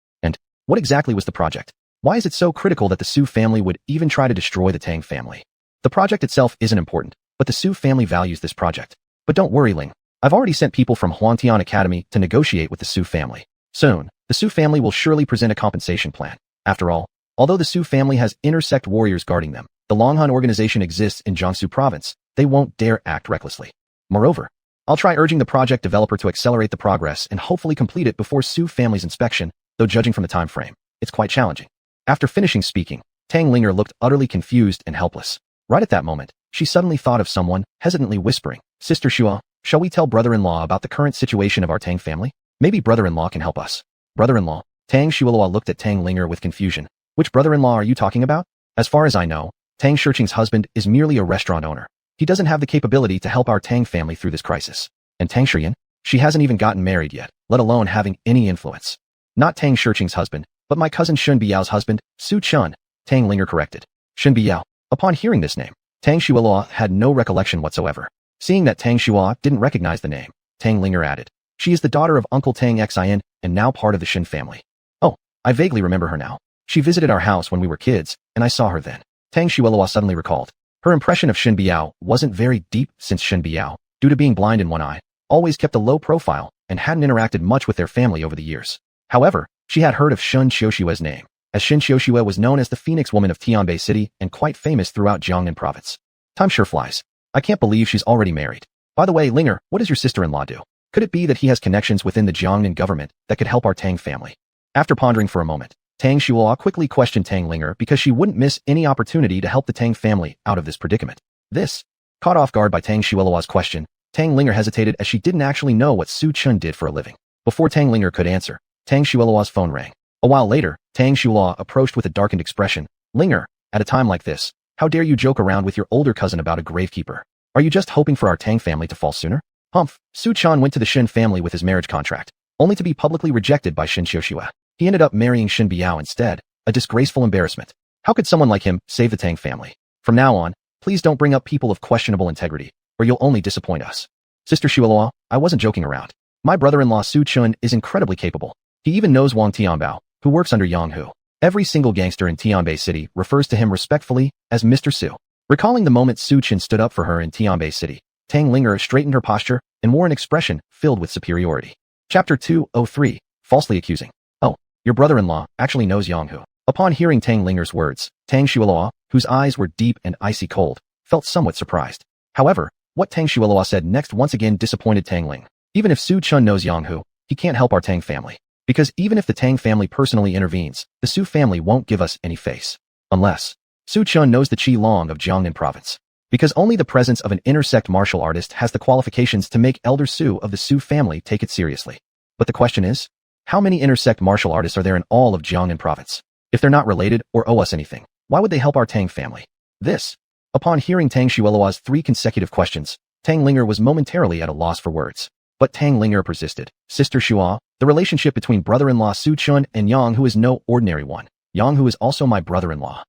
What exactly was the project? Why is it so critical that the Su family would even try to destroy the Tang family? The project itself isn't important, but the Su family values this project. But don't worry, Ling. I've already sent people from Huantian Academy to negotiate with the Su family. Soon, the Su family will surely present a compensation plan. After all, although the Su family has intersect warriors guarding them, the Longhan organization exists in Jiangsu province. They won't dare act recklessly. Moreover, I'll try urging the project developer to accelerate the progress and hopefully complete it before Su family's inspection, though judging from the time frame, it's quite challenging. After finishing speaking, Tang Linger looked utterly confused and helpless. Right at that moment, she suddenly thought of someone, hesitantly whispering, "Sister Xua, shall we tell brother-in-law about the current situation of our Tang family? Maybe brother-in-law can help us." Brother-in-law? Tang Xuelua looked at Tang Linger with confusion. Which brother-in-law are you talking about? As far as I know, Tang Shiqing's husband is merely a restaurant owner. He doesn't have the capability to help our Tang family through this crisis. And Tang Shiyan? She hasn't even gotten married yet, let alone having any influence. Not Tang Shiqing's husband, but my cousin Shen Biao's husband, Su Chun, Tang Linger corrected. Shen Biao. Upon hearing this name, Tang Xuelua had no recollection whatsoever. Seeing that Tang Xua didn't recognize the name, Tang Linger added, "She is the daughter of Uncle Tang Xian and now part of the Shen family." "Oh, I vaguely remember her now. She visited our house when we were kids, and I saw her then." Tang Xuelua suddenly recalled. Her impression of Shen Biao wasn't very deep since Shen Biao, due to being blind in one eye, always kept a low profile and hadn't interacted much with their family over the years. However, she had heard of Shen Qiushue's name, as Shen Qiushue was known as the Phoenix Woman of Tianbei City and quite famous throughout Jiangnan province. Time sure flies. I can't believe she's already married. By the way, Linger, what does your sister-in-law do? Could it be that he has connections within the Jiangnan government that could help our Tang family? After pondering for a moment, Tang Xuelua quickly questioned Tang Linger because she wouldn't miss any opportunity to help the Tang family out of this predicament. This, caught off guard by Tang Xuelua's question, Tang Linger hesitated as she didn't actually know what Su Chun did for a living. Before Tang Linger could answer, Tang Xuelua's phone rang. A while later, Tang Xuelua approached with a darkened expression. "Linger, at a time like this, how dare you joke around with your older cousin about a gravekeeper? Are you just hoping for our Tang family to fall sooner?" Humph, Su Chan went to the Shen family with his marriage contract, only to be publicly rejected by Shen Qiushue. He ended up marrying Shen Biao instead, a disgraceful embarrassment. How could someone like him save the Tang family? From now on, please don't bring up people of questionable integrity, or you'll only disappoint us. Sister Xuelua, I wasn't joking around. My brother-in-law Su Chun is incredibly capable. He even knows Wang Tianbao, who works under Yang Hu. Every single gangster in Tianbei City refers to him respectfully as Mr. Su. Recalling the moment Su Chun stood up for her in Tianbei City, Tang Linger straightened her posture and wore an expression filled with superiority. Chapter 203, Falsely Accusing. Oh, your brother-in-law actually knows Yang Hu. Upon hearing Tang Linger's words, Tang Xuelua, whose eyes were deep and icy cold, felt somewhat surprised. However, what Tang Xuelua said next once again disappointed Tang Ling. Even if Su Chun knows Yang Hu, he can't help our Tang family. Because even if the Tang family personally intervenes, the Su family won't give us any face. Unless Su Chun knows the Qi Long of Jiangnan province. Because only the presence of an intersect martial artist has the qualifications to make Elder Su of the Su family take it seriously. But the question is, how many intersect martial artists are there in all of Jiangnan province? If they're not related or owe us anything, why would they help our Tang family? This. Upon hearing Tang Xuelua's 3 consecutive questions, Tang Linger was momentarily at a loss for words. But Tang Linger persisted. Sister Xua, the relationship between brother-in-law Su Chun and Yang Hu is no ordinary one. Yang Hu is also my brother-in-law.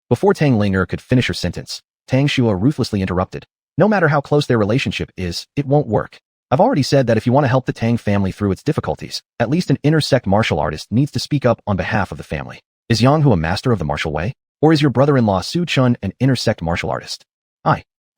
Before Tang Linger could finish her sentence, Tang Xua ruthlessly interrupted. No matter how close their relationship is, it won't work. I've already said that if you want to help the Tang family through its difficulties, at least an intersect martial artist needs to speak up on behalf of the family. Is Yang Hu a master of the martial way? Or is your brother-in-law Su Chun an intersect martial artist?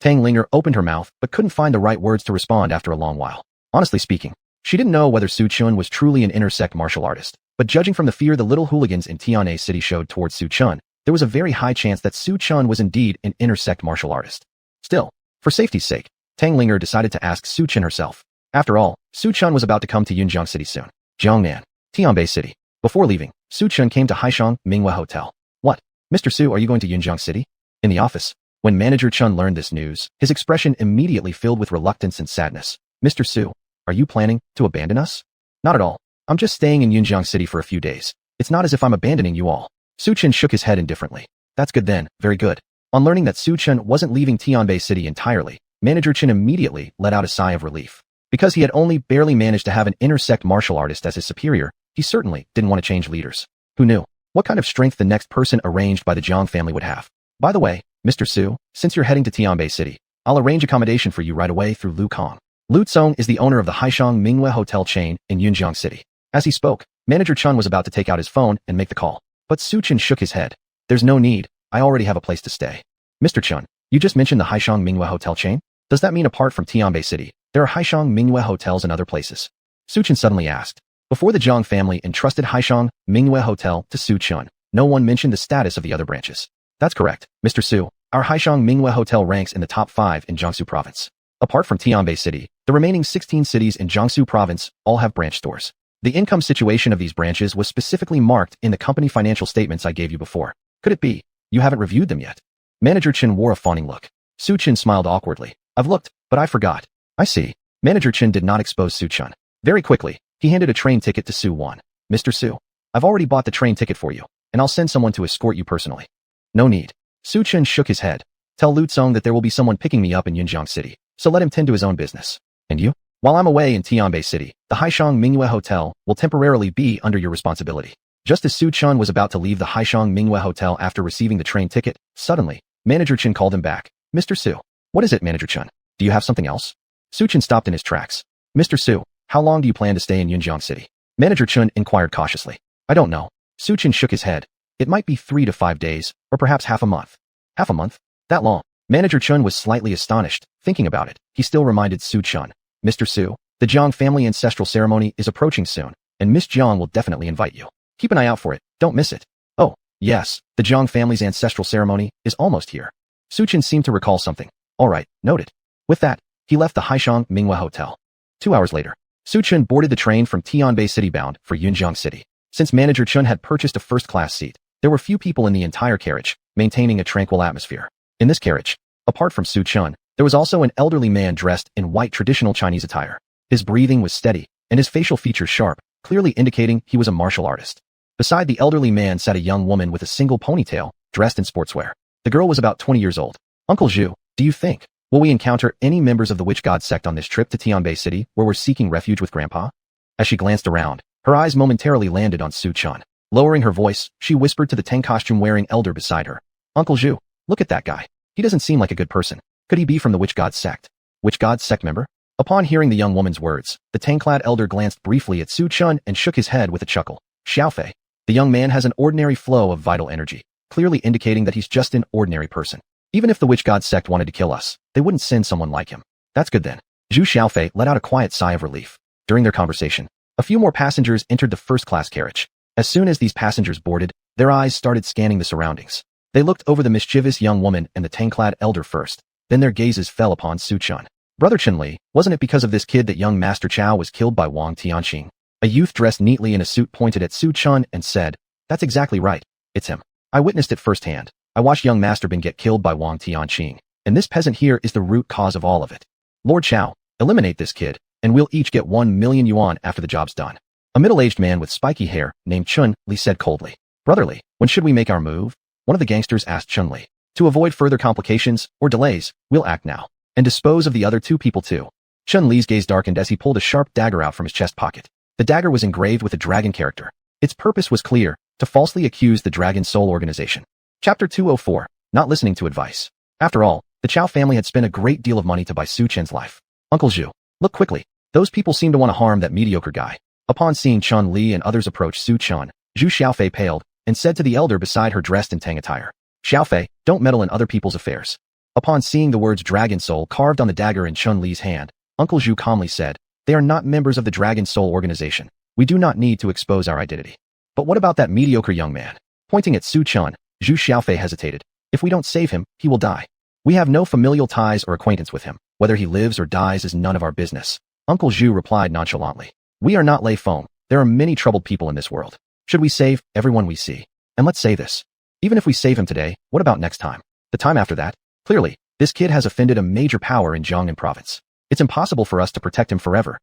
Tang Linger opened her mouth but couldn't find the right words to respond after a long while. Honestly speaking, she didn't know whether Su Chun was truly an intersect martial artist, but judging from the fear the little hooligans in Tianbei City showed towards Su Chun, there was a very high chance that Su Chun was indeed an intersect martial artist. Still, for safety's sake, Tang Linger decided to ask Su Chun herself. After all, Su Chun was about to come to Yunjiang City soon. Jiangnan, Tianbei City. Before leaving, Su Chun came to Haishang Minghua Hotel. What? Mr. Su, are you going to Yunjiang City? In the office, when Manager Chun learned this news, his expression immediately filled with reluctance and sadness. Mr. Su, are you planning to abandon us? Not at all. I'm just staying in Yunjiang City for a few days. It's not as if I'm abandoning you all. Su Chun shook his head indifferently. That's good then, very good. On learning that Su Chun wasn't leaving Tianbei City entirely, Manager Chun immediately let out a sigh of relief. Because he had only barely managed to have an intersect martial artist as his superior, he certainly didn't want to change leaders. Who knew what kind of strength the next person arranged by the Jiang family would have? By the way, Mr. Su, since you're heading to Tianbei City, I'll arrange accommodation for you right away through Lu Kong. Lu Tsong is the owner of the Haishang Minghua Hotel chain in Yunjiang City. As he spoke, Manager Chun was about to take out his phone and make the call, but Su Chen shook his head. There's no need. I already have a place to stay. Mr. Chun, you just mentioned the Haishang Mingyue Hotel chain? Does that mean apart from Tianbei City, there are Haishang Mingyue hotels in other places? Su Chen suddenly asked. Before the Zhang family entrusted Haishang Mingyue Hotel to Su Chen, no one mentioned the status of the other branches. That's correct, Mr. Su. Our Haishang Mingyue Hotel ranks in the top 5 in Jiangsu Province. Apart from Tianbei City, the remaining 16 cities in Jiangsu Province all have branch stores. The income situation of these branches was specifically marked in the company financial statements I gave you before. Could it be you haven't reviewed them yet? Manager Chen wore a fawning look. Su Chen smiled awkwardly. I've looked, but I forgot. I see. Manager Chen did not expose Su Chen. Very quickly, he handed a train ticket to Xuanhuan. Mr. Su, I've already bought the train ticket for you, and I'll send someone to escort you personally. No need. Su Chen shook his head. Tell Lu Tsong that there will be someone picking me up in Yunjiang City, so let him tend to his own business. And you? While I'm away in Tianbei City, the Haishang Mingyue Hotel will temporarily be under your responsibility. Just as Su Chen was about to leave the Haishang Mingyue Hotel after receiving the train ticket, suddenly, Manager Chen called him back. Mr. Su. What is it, Manager Chen? Do you have something else? Su Chen stopped in his tracks. Mr. Su, how long do you plan to stay in Yunjiang City? Manager Chen inquired cautiously. I don't know. Su Chen shook his head. It might be 3 to 5 days, or perhaps half a month. Half a month? That long? Manager Chen was slightly astonished. Thinking about it, he still reminded Su Chen. Mr. Su, the Jiang family ancestral ceremony is approaching soon, and Miss Jiang will definitely invite you. Keep an eye out for it, don't miss it. Oh, yes, the Jiang family's ancestral ceremony is almost here. Su Chen seemed to recall something. All right, noted. With that, he left the Haishang Mingyue Hotel. 2 hours later, Su Chen boarded the train from Tianbei City bound for Yunjiang City. Since Manager Chen had purchased a first-class seat, there were few people in the entire carriage, maintaining a tranquil atmosphere. In this carriage, apart from Su Chen, there was also an elderly man dressed in white traditional Chinese attire. His breathing was steady, and his facial features sharp, clearly indicating he was a martial artist. Beside the elderly man sat a young woman with a single ponytail, dressed in sportswear. The girl was about 20 years old. Uncle Zhu, do you think, will we encounter any members of the Witch God sect on this trip to Tianbei City where we're seeking refuge with Grandpa? As she glanced around, her eyes momentarily landed on Su Chen. Lowering her voice, she whispered to the Tang costume-wearing elder beside her. Uncle Zhu, look at that guy. He doesn't seem like a good person. Could he be from the Witch God sect? Witch God sect member? Upon hearing the young woman's words, the Tang-clad elder glanced briefly at Su Chen and shook his head with a chuckle. Xiaofei. The young man has an ordinary flow of vital energy, clearly indicating that he's just an ordinary person. Even if the Witch God sect wanted to kill us, they wouldn't send someone like him. That's good then. Zhu Xiaofei let out a quiet sigh of relief. During their conversation, a few more passengers entered the first-class carriage. As soon as these passengers boarded, their eyes started scanning the surroundings. They looked over the mischievous young woman and the Tang-clad elder first, then their gazes fell upon Su Chen. Brother Chen Li, wasn't it because of this kid that young Master Chao was killed by Wang Tianqing? A youth dressed neatly in a suit pointed at Su Chen and said, That's exactly right. It's him. I witnessed it firsthand. I watched young Master Bin get killed by Wang Tianqing, and this peasant here is the root cause of all of it. Lord Chao, eliminate this kid, and we'll each get 1 million yuan after the job's done. A middle-aged man with spiky hair, named Chun Li, said coldly. Brother Li, when should we make our move? One of the gangsters asked Chun Li. To avoid further complications or delays, we'll act now, and dispose of the other 2 people too. Chun Li's gaze darkened as he pulled a sharp dagger out from his chest pocket. The dagger was engraved with a dragon character. Its purpose was clear, to falsely accuse the Dragon Soul Organization. Chapter 204, Not Listening to Advice. After all, the Chao family had spent a great deal of money to buy Su Chen's life. Uncle Zhu, look quickly. Those people seem to want to harm that mediocre guy. Upon seeing Chun Li and others approach Su Chen, Zhu Xiaofei paled, and said to the elder beside her dressed in Tang attire. Xiaofei, don't meddle in other people's affairs. Upon seeing the words Dragon Soul carved on the dagger in Chun Li's hand, Uncle Zhu calmly said, They are not members of the Dragon Soul Organization. We do not need to expose our identity. But what about that mediocre young man? Pointing at Su Chen, Zhu Xiaofei hesitated. If we don't save him, he will die. We have no familial ties or acquaintance with him. Whether he lives or dies is none of our business. Uncle Zhu replied nonchalantly. We are not Lei Feng. There are many troubled people in this world. Should we save everyone we see? And let's say this. Even if we save him today, what about next time? The time after that? Clearly, this kid has offended a major power in Jiangnan province. It's impossible for us to protect him forever.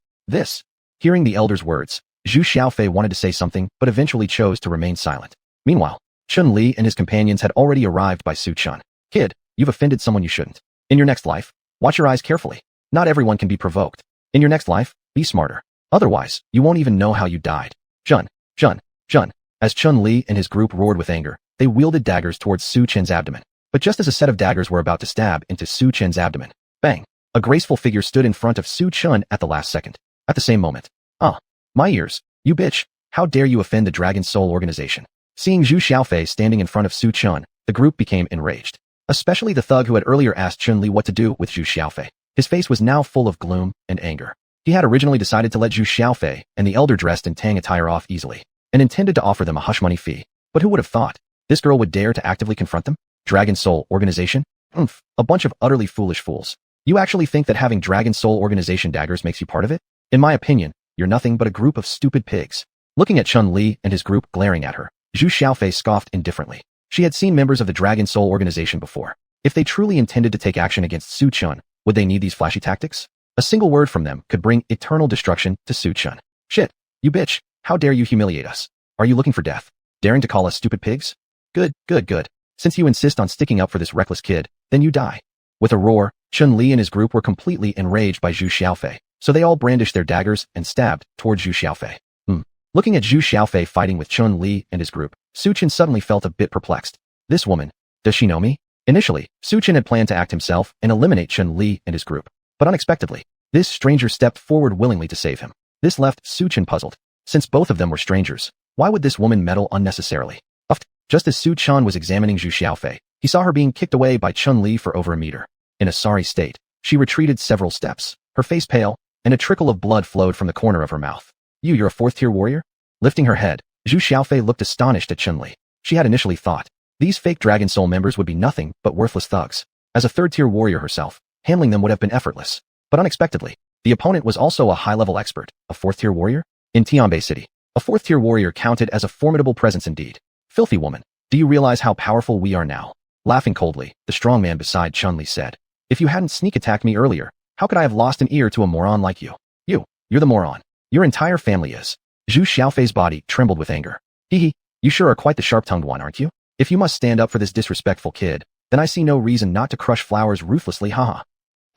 Hearing the elder's words, Zhu Xiaofei wanted to say something but eventually chose to remain silent. Meanwhile, Chun Li and his companions had already arrived by Su Chen. Kid, you've offended someone you shouldn't. In your next life, watch your eyes carefully. Not everyone can be provoked. In your next life, be smarter. Otherwise, you won't even know how you died. Chun. As Chun Li and his group roared with anger, they wielded daggers towards Su Chen's abdomen. But just as a set of daggers were about to stab into Su Chen's abdomen, bang! A graceful figure stood in front of Su Chen at the last second. At the same moment. Ah, my ears, you bitch! How dare you offend the Dragon Soul organization? Seeing Zhu Xiaofei standing in front of Su Chun, the group became enraged. Especially the thug who had earlier asked Chun Li what to do with Zhu Xiaofei. His face was now full of gloom and anger. He had originally decided to let Zhu Xiaofei and the elder dressed in Tang attire off easily, and intended to offer them a hush money fee. But who would have thought? This girl would dare to actively confront them? Dragon Soul Organization? A bunch of utterly foolish fools. You actually think that having Dragon Soul Organization daggers makes you part of it? In my opinion, you're nothing but a group of stupid pigs. Looking at Chun Li and his group glaring at her, Zhu Xiaofei scoffed indifferently. She had seen members of the Dragon Soul Organization before. If they truly intended to take action against Su Chun, would they need these flashy tactics? A single word from them could bring eternal destruction to Su Chun. Shit, you bitch, how dare you humiliate us? Are you looking for death? Daring to call us stupid pigs? Good. Since you insist on sticking up for this reckless kid, then you die. With a roar, Chun Li and his group were completely enraged by Zhu Xiaofei, so they all brandished their daggers and stabbed towards Zhu Xiaofei. Looking at Zhu Xiaofei fighting with Chun Li and his group, Su Chun suddenly felt a bit perplexed. This woman, does she know me? Initially, Su Chun had planned to act himself and eliminate Chun Li and his group, but unexpectedly, this stranger stepped forward willingly to save him. This left Su Chun puzzled. Since both of them were strangers, why would this woman meddle unnecessarily? Just as Su Chun was examining Zhu Xiaofei, he saw her being kicked away by Chun Li for over a meter. In a sorry state, she retreated several steps, her face pale, and a trickle of blood flowed from the corner of her mouth. You're a fourth-tier warrior? Lifting her head, Zhu Xiaofei looked astonished at Chun Li. She had initially thought, these fake Dragon Soul members would be nothing but worthless thugs. As a third-tier warrior herself, handling them would have been effortless. But unexpectedly, the opponent was also a high-level expert, a fourth-tier warrior? In Tianbei City, a fourth-tier warrior counted as a formidable presence indeed. Filthy woman, do you realize how powerful we are now? Laughing coldly, the strong man beside Chun Li said, if you hadn't sneak attacked me earlier, how could I have lost an ear to a moron like you? You're the moron. Your entire family is. Zhu Xiaofei's body trembled with anger. Hee, you sure are quite the sharp-tongued one, aren't you? If you must stand up for this disrespectful kid, then I see no reason not to crush flowers ruthlessly, haha.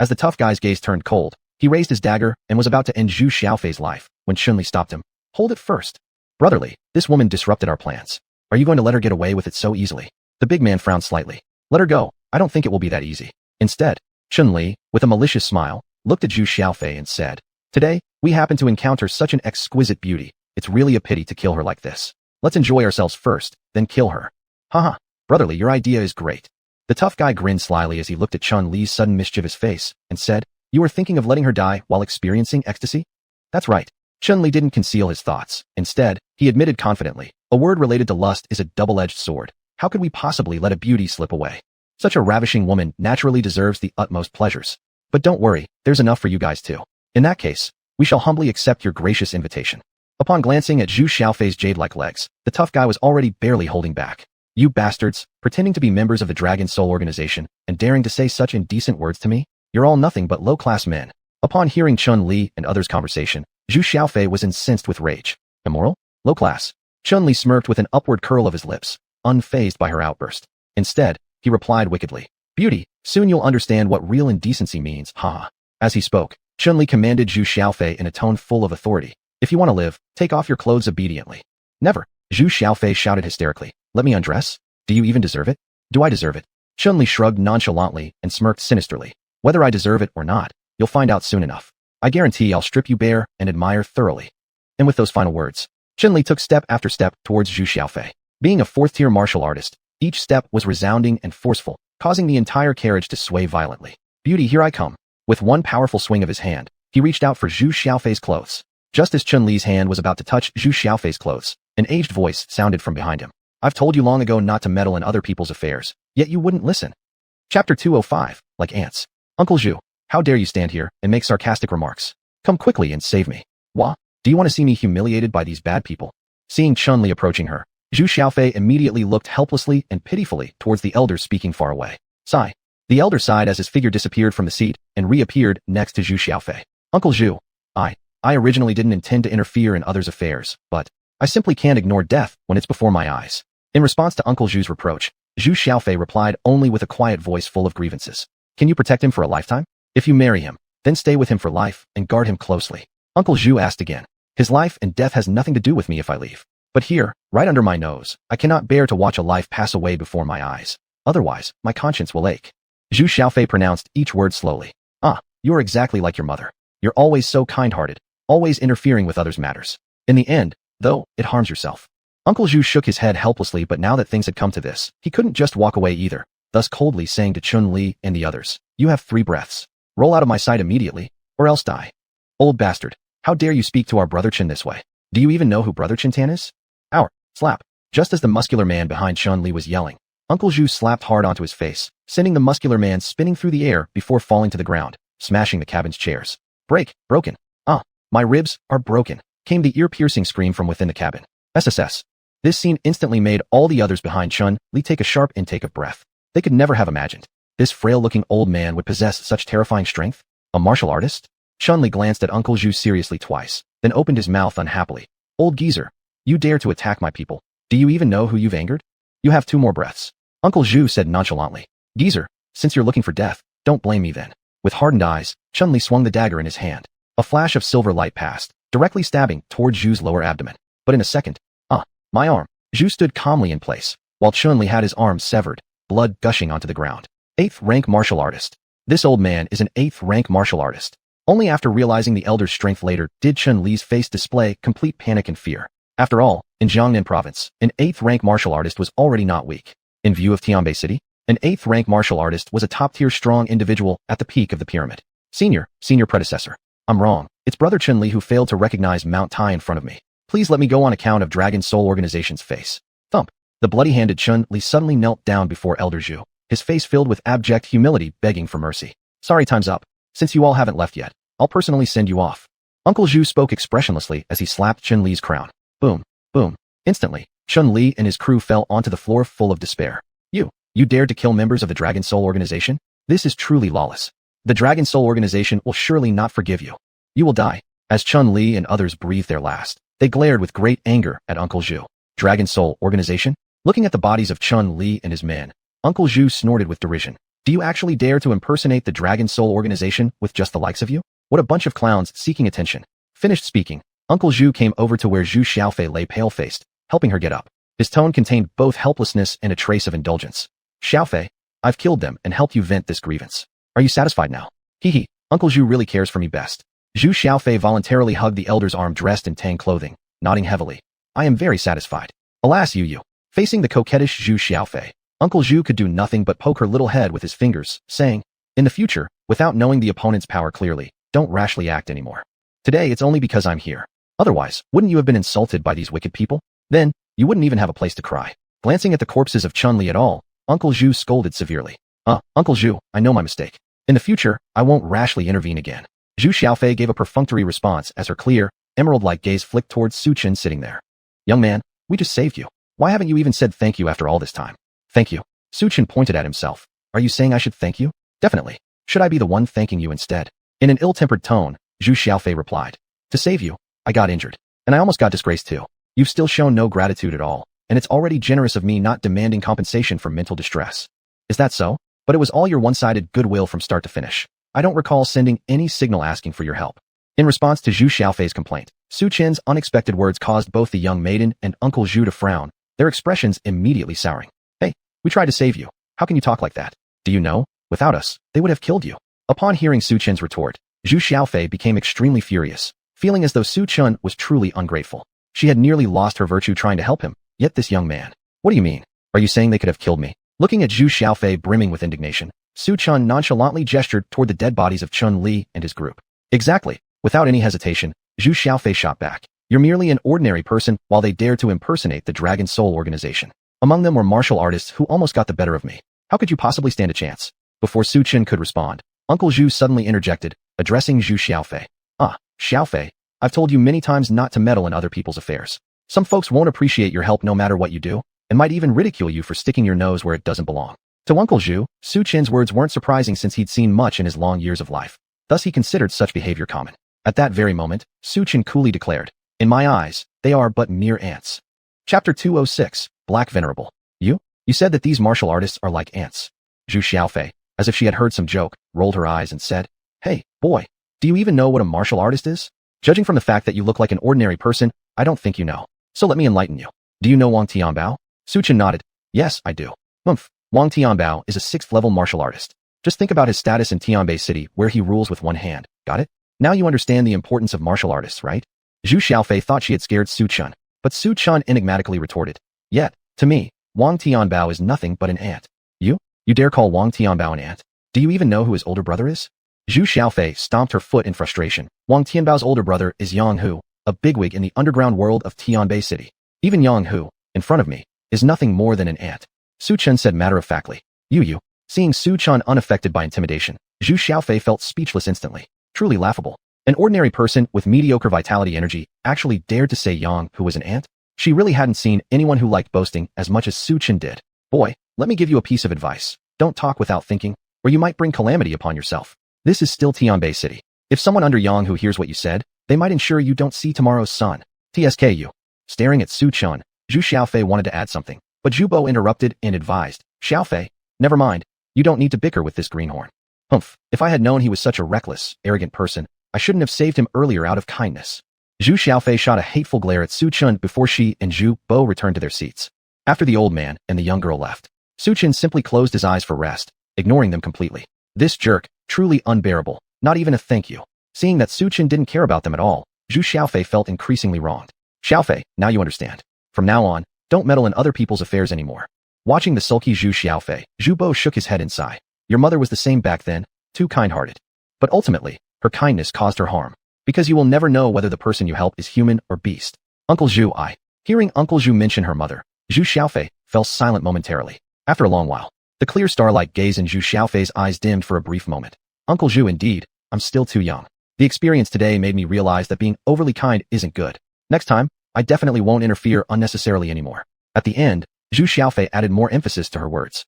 As the tough guy's gaze turned cold, he raised his dagger and was about to end Zhu Xiaofei's life, when Chun Li stopped him. Hold it first. Brotherly, this woman disrupted our plans. Are you going to let her get away with it so easily? The big man frowned slightly. Let her go. I don't think it will be that easy. Instead, Chun Li, with a malicious smile, looked at Zhu Xiaofei and said, today, we happen to encounter such an exquisite beauty. It's really a pity to kill her like this. Let's enjoy ourselves first, then kill her. Haha, brotherly, your idea is great. The tough guy grinned slyly as he looked at Chun Li's sudden mischievous face and said, you are thinking of letting her die while experiencing ecstasy? That's right. Chun Li didn't conceal his thoughts. Instead, he admitted confidently, a word related to lust is a double-edged sword. How could we possibly let a beauty slip away? Such a ravishing woman naturally deserves the utmost pleasures. But don't worry, there's enough for you guys too. In that case, we shall humbly accept your gracious invitation. Upon glancing at Zhu Xiaofei's jade-like legs, the tough guy was already barely holding back. You bastards, pretending to be members of the Dragon Soul Organization and daring to say such indecent words to me? You're all nothing but low-class men. Upon hearing Chun Li and others' conversation, Zhu Xiaofei was incensed with rage. Immoral? Low-class? Chun Li smirked with an upward curl of his lips, unfazed by her outburst. Instead, he replied wickedly, beauty, soon you'll understand what real indecency means, haha. As he spoke, Chun Li commanded Zhu Xiaofei in a tone full of authority. If you want to live, take off your clothes obediently. Never. Zhu Xiaofei shouted hysterically. Let me undress? Do you even deserve it? Do I deserve it? Chun Li shrugged nonchalantly and smirked sinisterly. Whether I deserve it or not, you'll find out soon enough. I guarantee I'll strip you bare and admire thoroughly. And with those final words, Chun Li took step after step towards Zhu Xiaofei. Being a fourth-tier martial artist, each step was resounding and forceful, causing the entire carriage to sway violently. Beauty, here I come. With one powerful swing of his hand, he reached out for Zhu Xiaofei's clothes. Just as Chun Li's hand was about to touch Zhu Xiaofei's clothes, an aged voice sounded from behind him. I've told you long ago not to meddle in other people's affairs, yet you wouldn't listen. Chapter 205, like ants. Uncle Zhu, how dare you stand here and make sarcastic remarks? Come quickly and save me. Wah, do you want to see me humiliated by these bad people? Seeing Chun Li approaching her, Zhu Xiaofei immediately looked helplessly and pitifully towards the elder speaking far away. Sigh. The elder sighed as his figure disappeared from the seat and reappeared next to Zhu Xiaofei. Uncle Zhu, I originally didn't intend to interfere in others' affairs, but I simply can't ignore death when it's before my eyes. In response to Uncle Zhu's reproach, Zhu Xiaofei replied only with a quiet voice full of grievances. Can you protect him for a lifetime? If you marry him, then stay with him for life and guard him closely. Uncle Zhu asked again. His life and death has nothing to do with me if I leave. But here, right under my nose, I cannot bear to watch a life pass away before my eyes. Otherwise, my conscience will ache. Zhu Xiaofei pronounced each word slowly. You're exactly like your mother. You're always so kind-hearted, always interfering with others' matters. In the end, though it harms yourself. Uncle Zhu shook his head helplessly, but now that things had come to this, he couldn't just walk away either, thus coldly saying to Chun-Li and the others, "You have 3 breaths. Roll out of my sight immediately, or else die." "Old bastard, how dare you speak to our brother Chen this way? Do you even know who brother Chen Tan is?" "Our slap." Just as the muscular man behind Chun-Li was yelling, Uncle Zhu slapped hard onto his face, sending the muscular man spinning through the air before falling to the ground, smashing the cabin's chairs. Broken. "Ah, my ribs are broken," came the ear-piercing scream from within the cabin. SSS. This scene instantly made all the others behind Chun-Li take a sharp intake of breath. They could never have imagined this frail-looking old man would possess such terrifying strength. A martial artist? Chun-Li glanced at Uncle Zhu seriously twice, then opened his mouth unhappily. "Old geezer, you dare to attack my people. Do you even know who you've angered? You have 2 more breaths." Uncle Zhu said nonchalantly. "Geezer, since you're looking for death, don't blame me then." With hardened eyes, Chun-Li swung the dagger in his hand. A flash of silver light passed, directly stabbing toward Zhu's lower abdomen. But in a second, my arm. Zhu stood calmly in place, while Chun-Li had his arm severed, blood gushing onto the ground. 8th rank martial artist. This old man is an 8th rank martial artist. Only after realizing the elder's strength later did Chun-Li's face display complete panic and fear. After all, in Jiangnan province, an 8th rank martial artist was already not weak. In view of Tianbei City, an 8th rank martial artist was a top-tier strong individual at the peak of the pyramid. Senior predecessor. I'm wrong. It's brother Chun-Li who failed to recognize Mount Tai in front of me. Please let me go on account of Dragon Soul Organization's face. Thump. The bloody-handed Chun-Li suddenly knelt down before Elder Zhu, his face filled with abject humility, begging for mercy. "Sorry, time's up. Since you all haven't left yet, I'll personally send you off." Uncle Zhu spoke expressionlessly as he slapped Chun-Li's crown. Boom. Boom. Instantly, Chun-Li and his crew fell onto the floor full of despair. You dared to kill members of the Dragon Soul Organization? This is truly lawless. The Dragon Soul Organization will surely not forgive you. You will die. As Chun-Li and others breathed their last, they glared with great anger at Uncle Zhu. Dragon Soul Organization? Looking at the bodies of Chun-Li and his men, Uncle Zhu snorted with derision. Do you actually dare to impersonate the Dragon Soul Organization with just the likes of you? What a bunch of clowns seeking attention. Finished speaking, Uncle Zhu came over to where Zhu Xiaofei lay pale-faced, helping her get up. His tone contained both helplessness and a trace of indulgence. "Xiaofei, I've killed them and helped you vent this grievance. Are you satisfied now?" Hee. Uncle Zhu really cares for me best. Zhu Xiaofei voluntarily hugged the elder's arm dressed in tang clothing, nodding heavily. "I am very satisfied." Alas, you. Facing the coquettish Zhu Xiaofei, Uncle Zhu could do nothing but poke her little head with his fingers, saying, "In the future, without knowing the opponent's power clearly, don't rashly act anymore. Today it's only because I'm here. Otherwise, wouldn't you have been insulted by these wicked people? Then, you wouldn't even have a place to cry." Glancing at the corpses of Chun-Li et al., Uncle Zhu scolded severely. Uncle Zhu, I know my mistake. In the future, I won't rashly intervene again." Zhu Xiaofei gave a perfunctory response as her clear, emerald-like gaze flicked towards Su Chen sitting there. "Young man, we just saved you. Why haven't you even said thank you after all this time?" "Thank you." Su Chen pointed at himself. "Are you saying I should thank you?" "Definitely. Should I be the one thanking you instead?" In an ill-tempered tone, Zhu Xiaofei replied. "To save you, I got injured. And I almost got disgraced too. You've still shown no gratitude at all, and it's already generous of me not demanding compensation for mental distress." "Is that so? But it was all your one-sided goodwill from start to finish. I don't recall sending any signal asking for your help." In response to Zhu Xiaofei's complaint, Su Chen's unexpected words caused both the young maiden and Uncle Zhu to frown, their expressions immediately souring. "Hey, we tried to save you. How can you talk like that? Do you know, without us, they would have killed you." Upon hearing Su Chen's retort, Zhu Xiaofei became extremely furious, feeling as though Su Chen was truly ungrateful. She had nearly lost her virtue trying to help him, yet this young man. "What do you mean? Are you saying they could have killed me?" Looking at Zhu Xiaofei brimming with indignation, Su Chen nonchalantly gestured toward the dead bodies of Chun-Li and his group. "Exactly." Without any hesitation, Zhu Xiaofei shot back. "You're merely an ordinary person while they dared to impersonate the Dragon Soul Organization. Among them were martial artists who almost got the better of me. How could you possibly stand a chance?" Before Su Chen could respond, Uncle Zhu suddenly interjected, addressing Zhu Xiaofei. Xiaofei, I've told you many times not to meddle in other people's affairs. Some folks won't appreciate your help no matter what you do, and might even ridicule you for sticking your nose where it doesn't belong." To Uncle Zhu, Su Chen's words weren't surprising since he'd seen much in his long years of life. Thus he considered such behavior common. At that very moment, Su Chen coolly declared, "In my eyes, they are but mere ants." Chapter 206, Black Venerable. You said that these martial artists are like ants." Zhu Xiaofei, as if she had heard some joke, rolled her eyes and said, "Hey, boy, do you even know what a martial artist is? Judging from the fact that you look like an ordinary person, I don't think you know. So let me enlighten you. Do you know Wang Tianbao?" Su Chen nodded. "Yes, I do." Wang Tianbao is a 6th-level martial artist. Just think about his status in Tianbei City, where he rules with one hand. Got it? Now you understand the importance of martial artists, right? Zhu Xiaofei thought she had scared Su Chen, But Su Chun enigmatically retorted, "Yet, to me, Wang Tianbao is nothing but an ant." You? You dare call Wang Tianbao an ant? Do you even know who his older brother is? Zhu Xiaofei stomped her foot in frustration. Wang Tianbao's older brother is Yang Hu, a bigwig in the underground world of Tianbei City. Even Yang Hu, in front of me, is nothing more than an ant. Su Chen said matter-of-factly. You. Seeing Su Chun unaffected by intimidation, Zhu Xiaofei felt speechless instantly. Truly laughable. An ordinary person with mediocre vitality energy actually dared to say Yang Hu was an ant? She really hadn't seen anyone who liked boasting as much as Su Chen did. Boy, let me give you a piece of advice. Don't talk without thinking, or you might bring calamity upon yourself. This is still Tianbei City. If someone under Yang Hu hears what you said, they might ensure you don't see tomorrow's sun. TSKU. Staring at Su Chun, Zhu Xiaofei wanted to add something, but Zhu Bo interrupted and advised, "Xiaofei, never mind. You don't need to bicker with this greenhorn." Humph, if I had known he was such a reckless, arrogant person, I shouldn't have saved him earlier out of kindness. Zhu Xiaofei shot a hateful glare at Su Chun before she and Zhu Bo returned to their seats. After the old man and the young girl left, Su Chun simply closed his eyes for rest, ignoring them completely. This jerk, truly unbearable, not even a thank you. Seeing that Su Chun didn't care about them at all, Zhu Xiaofei felt increasingly wronged. Xiaofei, now you understand. From now on, don't meddle in other people's affairs anymore. Watching the sulky Zhu Xiaofei, Zhu Bo shook his head in sigh. Your mother was the same back then, too kind-hearted. But ultimately, her kindness caused her harm. Because you will never know whether the person you help is human or beast. Uncle Zhu. Hearing Uncle Zhu mention her mother, Zhu Xiaofei fell silent momentarily. After a long while, the clear starlight gaze in Zhu Xiaofei's eyes dimmed for a brief moment. Uncle Zhu, indeed, I'm still too young. The experience today made me realize that being overly kind isn't good. Next time, I definitely won't interfere unnecessarily anymore. At the end, Zhu Xiaofei added more emphasis to her words.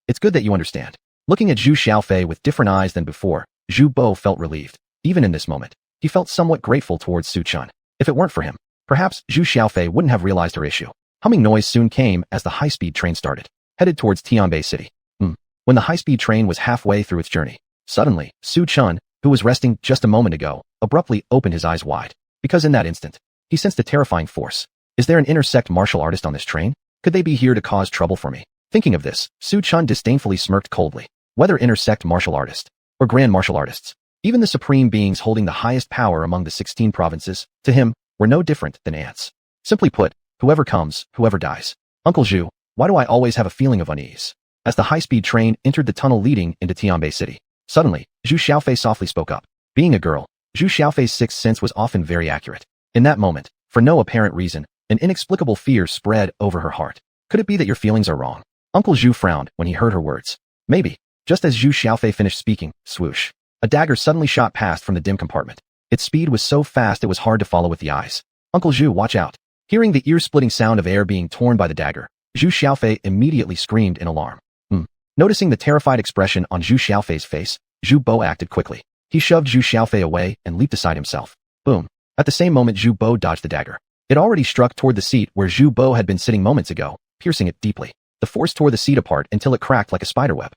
It's good that you understand. Looking at Zhu Xiaofei with different eyes than before, Zhu Bo felt relieved. Even in this moment, he felt somewhat grateful towards Su Chun. If it weren't for him, perhaps Zhu Xiaofei wouldn't have realized her issue. Humming noise soon came as the high-speed train started, headed towards Tianbei City. When the high-speed train was halfway through its journey, suddenly, Su Chun, who was resting just a moment ago, abruptly opened his eyes wide. Because in that instant, he sensed a terrifying force. Is there an intersect martial artist on this train? Could they be here to cause trouble for me? Thinking of this, Su Chun disdainfully smirked coldly. Whether intersect martial artist, or grand martial artists, even the supreme beings holding the highest power among the 16 provinces, to him, were no different than ants. Simply put, whoever comes, whoever dies. Uncle Zhu, why do I always have a feeling of unease? As the high-speed train entered the tunnel leading into Tianbei City, suddenly, Zhu Xiaofei softly spoke up. Being a girl, Zhu Xiaofei's sixth sense was often very accurate. In that moment, for no apparent reason, an inexplicable fear spread over her heart. Could it be that your feelings are wrong? Uncle Zhu frowned when he heard her words. Maybe. Just as Zhu Xiaofei finished speaking, swoosh, a dagger suddenly shot past from the dim compartment. Its speed was so fast it was hard to follow with the eyes. Uncle Zhu, watch out. Hearing the ear-splitting sound of air being torn by the dagger, Zhu Xiaofei immediately screamed in alarm. Noticing the terrified expression on Zhu Xiaofei's face, Zhu Bo acted quickly. He shoved Zhu Xiaofei away and leaped aside himself. Boom. At the same moment, Zhu Bo dodged the dagger. It already struck toward the seat where Zhu Bo had been sitting moments ago, piercing it deeply. The force tore the seat apart until it cracked like a spiderweb.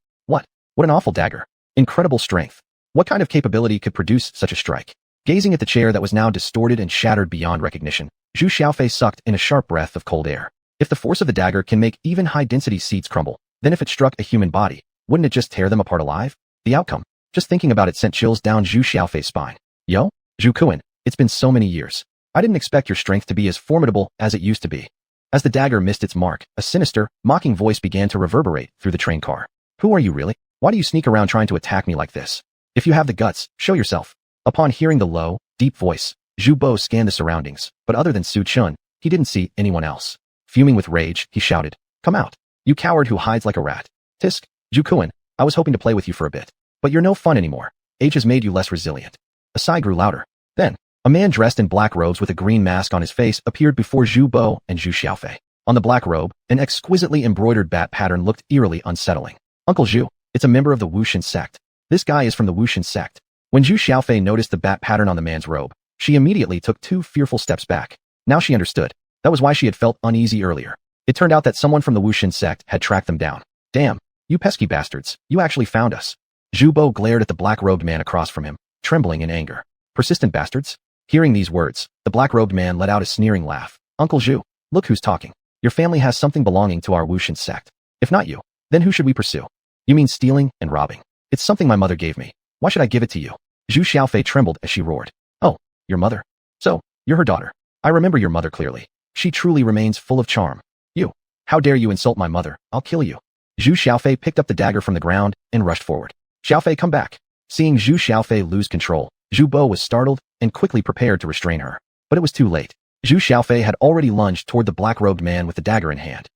What an awful dagger. Incredible strength. What kind of capability could produce such a strike? Gazing at the chair that was now distorted and shattered beyond recognition, Zhu Xiaofei sucked in a sharp breath of cold air. If the force of the dagger can make even high-density seats crumble, then if it struck a human body, wouldn't it just tear them apart alive? The outcome, just thinking about it, sent chills down Zhu Xiaofei's spine. Yo, Zhu Kuan, it's been so many years. I didn't expect your strength to be as formidable as it used to be. As the dagger missed its mark, a sinister, mocking voice began to reverberate through the train car. Who are you really? Why do you sneak around trying to attack me like this? If you have the guts, show yourself. Upon hearing the low, deep voice, Zhu Bo scanned the surroundings, but other than Su Chun, he didn't see anyone else. Fuming with rage, he shouted, "Come out, you coward who hides like a rat. Tisk, Zhu Kuan, I was hoping to play with you for a bit, but you're no fun anymore. Age has made you less resilient." A sigh grew louder. Then, a man dressed in black robes with a green mask on his face appeared before Zhu Bo and Zhu Xiaofei. On the black robe, an exquisitely embroidered bat pattern looked eerily unsettling. Uncle Zhu, it's a member of the Wuxian sect. This guy is from the Wuxian sect. When Zhu Xiaofei noticed the bat pattern on the man's robe, she immediately took 2 fearful steps back. Now she understood. That was why she had felt uneasy earlier. It turned out that someone from the Wuxian sect had tracked them down. Damn, you pesky bastards, you actually found us. Zhu Bo glared at the black-robed man across from him, trembling in anger. Persistent bastards? Hearing these words, the black-robed man let out a sneering laugh. Uncle Zhu, look who's talking. Your family has something belonging to our Wuxian sect. If not you, then who should we pursue? You mean stealing and robbing? It's something my mother gave me. Why should I give it to you? Zhu Xiaofei trembled as she roared. Oh, your mother? So, you're her daughter. I remember your mother clearly. She truly remains full of charm. You! How dare you insult my mother? I'll kill you. Zhu Xiaofei picked up the dagger from the ground and rushed forward. Xiaofei, come back. Seeing Zhu Xiaofei lose control, Zhu Bo was startled and quickly prepared to restrain her. But it was too late. Zhu Xiaofei had already lunged toward the black-robed man with the dagger in hand.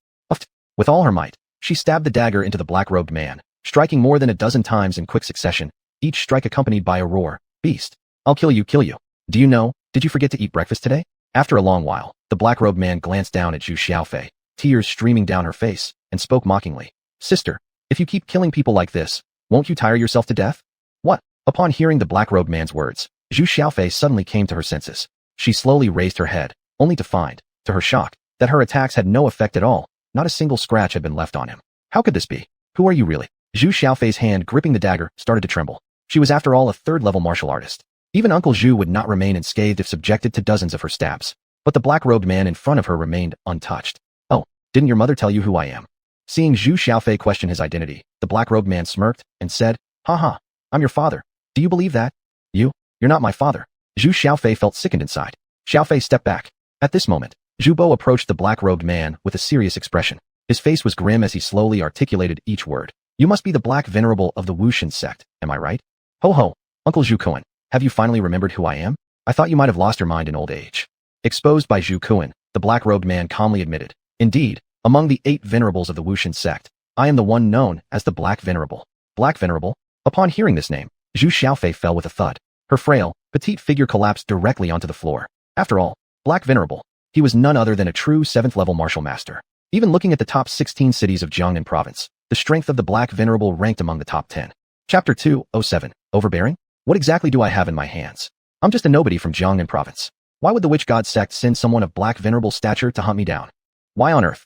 With all her might, she stabbed the dagger into the black-robed man, striking more than a dozen times in quick succession, each strike accompanied by a roar, "Beast! I'll kill you, kill you. Do you know, did you forget to eat breakfast today?" After a long while, the black-robed man glanced down at Zhu Xiaofei, tears streaming down her face, and spoke mockingly. "Sister, if you keep killing people like this, won't you tire yourself to death?" "What?" Upon hearing the black-robed man's words, Zhu Xiaofei suddenly came to her senses. She slowly raised her head, only to find, to her shock, that her attacks had no effect at all. Not a single scratch had been left on him. How could this be? Who are you really? Zhu Xiaofei's hand gripping the dagger started to tremble. She was after all a third-level martial artist. Even Uncle Zhu would not remain unscathed if subjected to dozens of her stabs. But the black-robed man in front of her remained untouched. "Oh, didn't your mother tell you who I am?" Seeing Zhu Xiaofei question his identity, the black-robed man smirked and said, "Ha, I'm your father. Do you believe that?" You're not my father." Zhu Xiaofei felt sickened inside. Xiaofei stepped back. At this moment, Zhu Bo approached the black-robed man with a serious expression. His face was grim as he slowly articulated each word. "You must be the Black Venerable of the Wushan sect, am I right?" Ho, Uncle Zhu Kuan, have you finally remembered who I am? I thought you might have lost your mind in old age." Exposed by Zhu Kuan, the black-robed man calmly admitted, "Indeed, among the 8 venerables of the Wushan sect, I am the one known as the Black Venerable." Black Venerable? Upon hearing this name, Zhu Xiaofei fell with a thud. Her frail, petite figure collapsed directly onto the floor. After all, Black Venerable, he was none other than a true 7th-level martial master. Even looking at the top 16 cities of Jiangnan province, the strength of the Black Venerable ranked among the top 10. Chapter 207, Overbearing? What exactly do I have in my hands? I'm just a nobody from Jiangnan province. Why would the Witch God sect send someone of Black Venerable stature to hunt me down? Why on earth?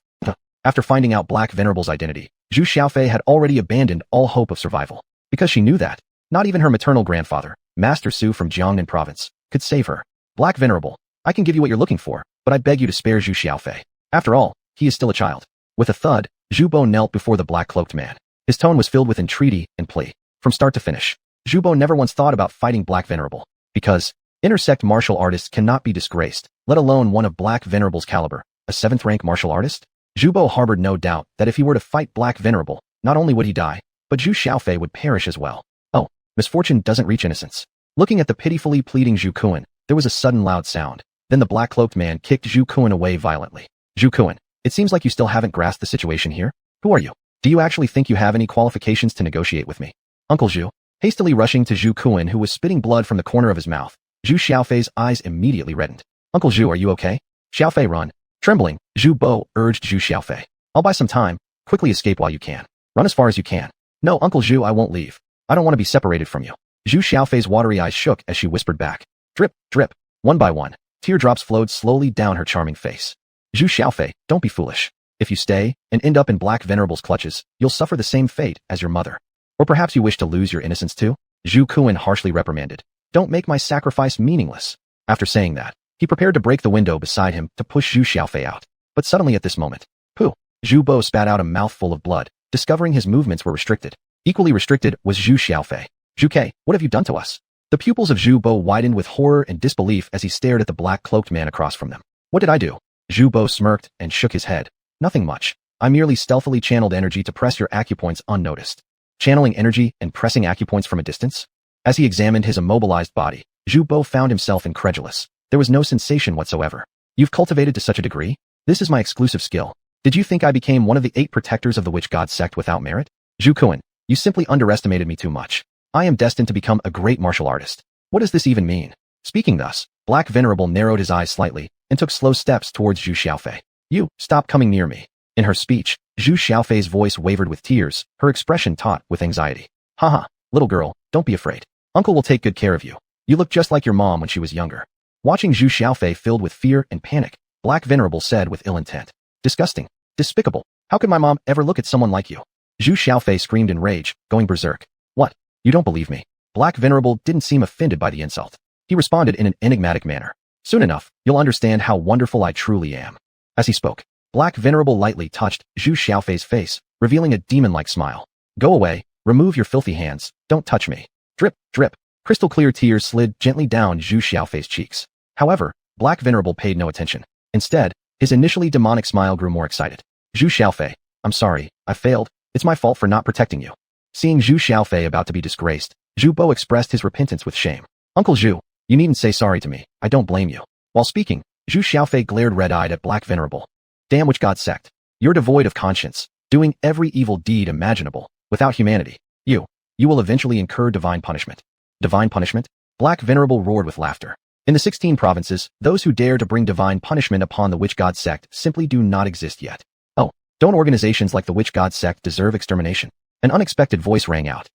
After finding out Black Venerable's identity, Zhu Xiaofei had already abandoned all hope of survival. Because she knew that, not even her maternal grandfather, Master Su from Jiangnan province, could save her. "Black Venerable, I can give you what you're looking for, but I beg you to spare Zhu Xiaofei. After all, he is still a child." With a thud, Zhu Bo knelt before the black-cloaked man. His tone was filled with entreaty and plea. From start to finish, Zhu Bo never once thought about fighting Black Venerable. Because intersect martial artists cannot be disgraced, let alone one of Black Venerable's caliber, a 7th-rank martial artist? Zhu Bo harbored no doubt that if he were to fight Black Venerable, not only would he die, but Zhu Xiaofei would perish as well. Oh, misfortune doesn't reach innocence. Looking at the pitifully pleading Zhu Kuan, there was a sudden loud sound. Then the black-cloaked man kicked Zhu Kuan away violently. "Zhu Kuan, it seems like you still haven't grasped the situation here. Who are you? Do you actually think you have any qualifications to negotiate with me?" Uncle Zhu, hastily rushing to Zhu Kuan who was spitting blood from the corner of his mouth, Zhu Xiaofei's eyes immediately reddened. "Uncle Zhu, are you okay?" "Xiaofei, run." Trembling, Zhu Bo urged Zhu Xiaofei. "I'll buy some time. Quickly escape while you can. Run as far as you can." "No, Uncle Zhu, I won't leave. I don't want to be separated from you." Zhu Xiaofei's watery eyes shook as she whispered back. Drip, drip. One by one, teardrops flowed slowly down her charming face. "Zhu Xiaofei, don't be foolish. If you stay and end up in Black Venerable's clutches, you'll suffer the same fate as your mother. Or perhaps you wish to lose your innocence too?" Zhu Kuan harshly reprimanded. "Don't make my sacrifice meaningless." After saying that, he prepared to break the window beside him to push Zhu Xiaofei out. But suddenly at this moment, pooh! Zhu Bo spat out a mouthful of blood, discovering his movements were restricted. Equally restricted was Zhu Xiaofei. "Zhu Ke, what have you done to us?" The pupils of Zhu Bo widened with horror and disbelief as he stared at the black-cloaked man across from them. "What did I do?" Zhu Bo smirked and shook his head. "Nothing much. I merely stealthily channeled energy to press your acupoints unnoticed." Channeling energy and pressing acupoints from a distance? As he examined his immobilized body, Zhu Bo found himself incredulous. There was no sensation whatsoever. "You've cultivated to such a degree? This is my exclusive skill. Did you think I became one of the 8 protectors of the Witch God sect without merit? Zhu Kuan, you simply underestimated me too much. I am destined to become a great martial artist. What does this even mean?" Speaking thus, Black Venerable narrowed his eyes slightly and took slow steps towards Zhu Xiaofei. "You, stop coming near me." In her speech, Zhu Xiaofei's voice wavered with tears, her expression taut with anxiety. "Haha, little girl, don't be afraid. Uncle will take good care of you. You look just like your mom when she was younger." Watching Zhu Xiaofei filled with fear and panic, Black Venerable said with ill intent. "Disgusting. Despicable. How could my mom ever look at someone like you?" Zhu Xiaofei screamed in rage, going berserk. "What? You don't believe me?" Black Venerable didn't seem offended by the insult. He responded in an enigmatic manner. "Soon enough, you'll understand how wonderful I truly am." As he spoke, Black Venerable lightly touched Zhu Xiaofei's face, revealing a demon-like smile. "Go away, remove your filthy hands, don't touch me." Drip, drip. Crystal-clear tears slid gently down Zhu Xiaofei's cheeks. However, Black Venerable paid no attention. Instead, His initially demonic smile grew more excited. Zhu Xiaofei, I'm sorry, I failed. It's my fault for not protecting you. Seeing Zhu Xiaofei about to be disgraced, Zhu Bo expressed his repentance with shame. Uncle Zhu, you needn't say sorry to me. I don't blame you. While speaking, Zhu Xiaofei glared red-eyed at Black Venerable. Damn witch god sect. You're devoid of conscience, doing every evil deed imaginable, without humanity. You will eventually incur divine punishment. Divine punishment? Black Venerable roared with laughter. In the 16 provinces, those who dare to bring divine punishment upon the witch god sect simply do not exist yet. Oh, don't organizations like the witch god sect deserve extermination? An unexpected voice rang out.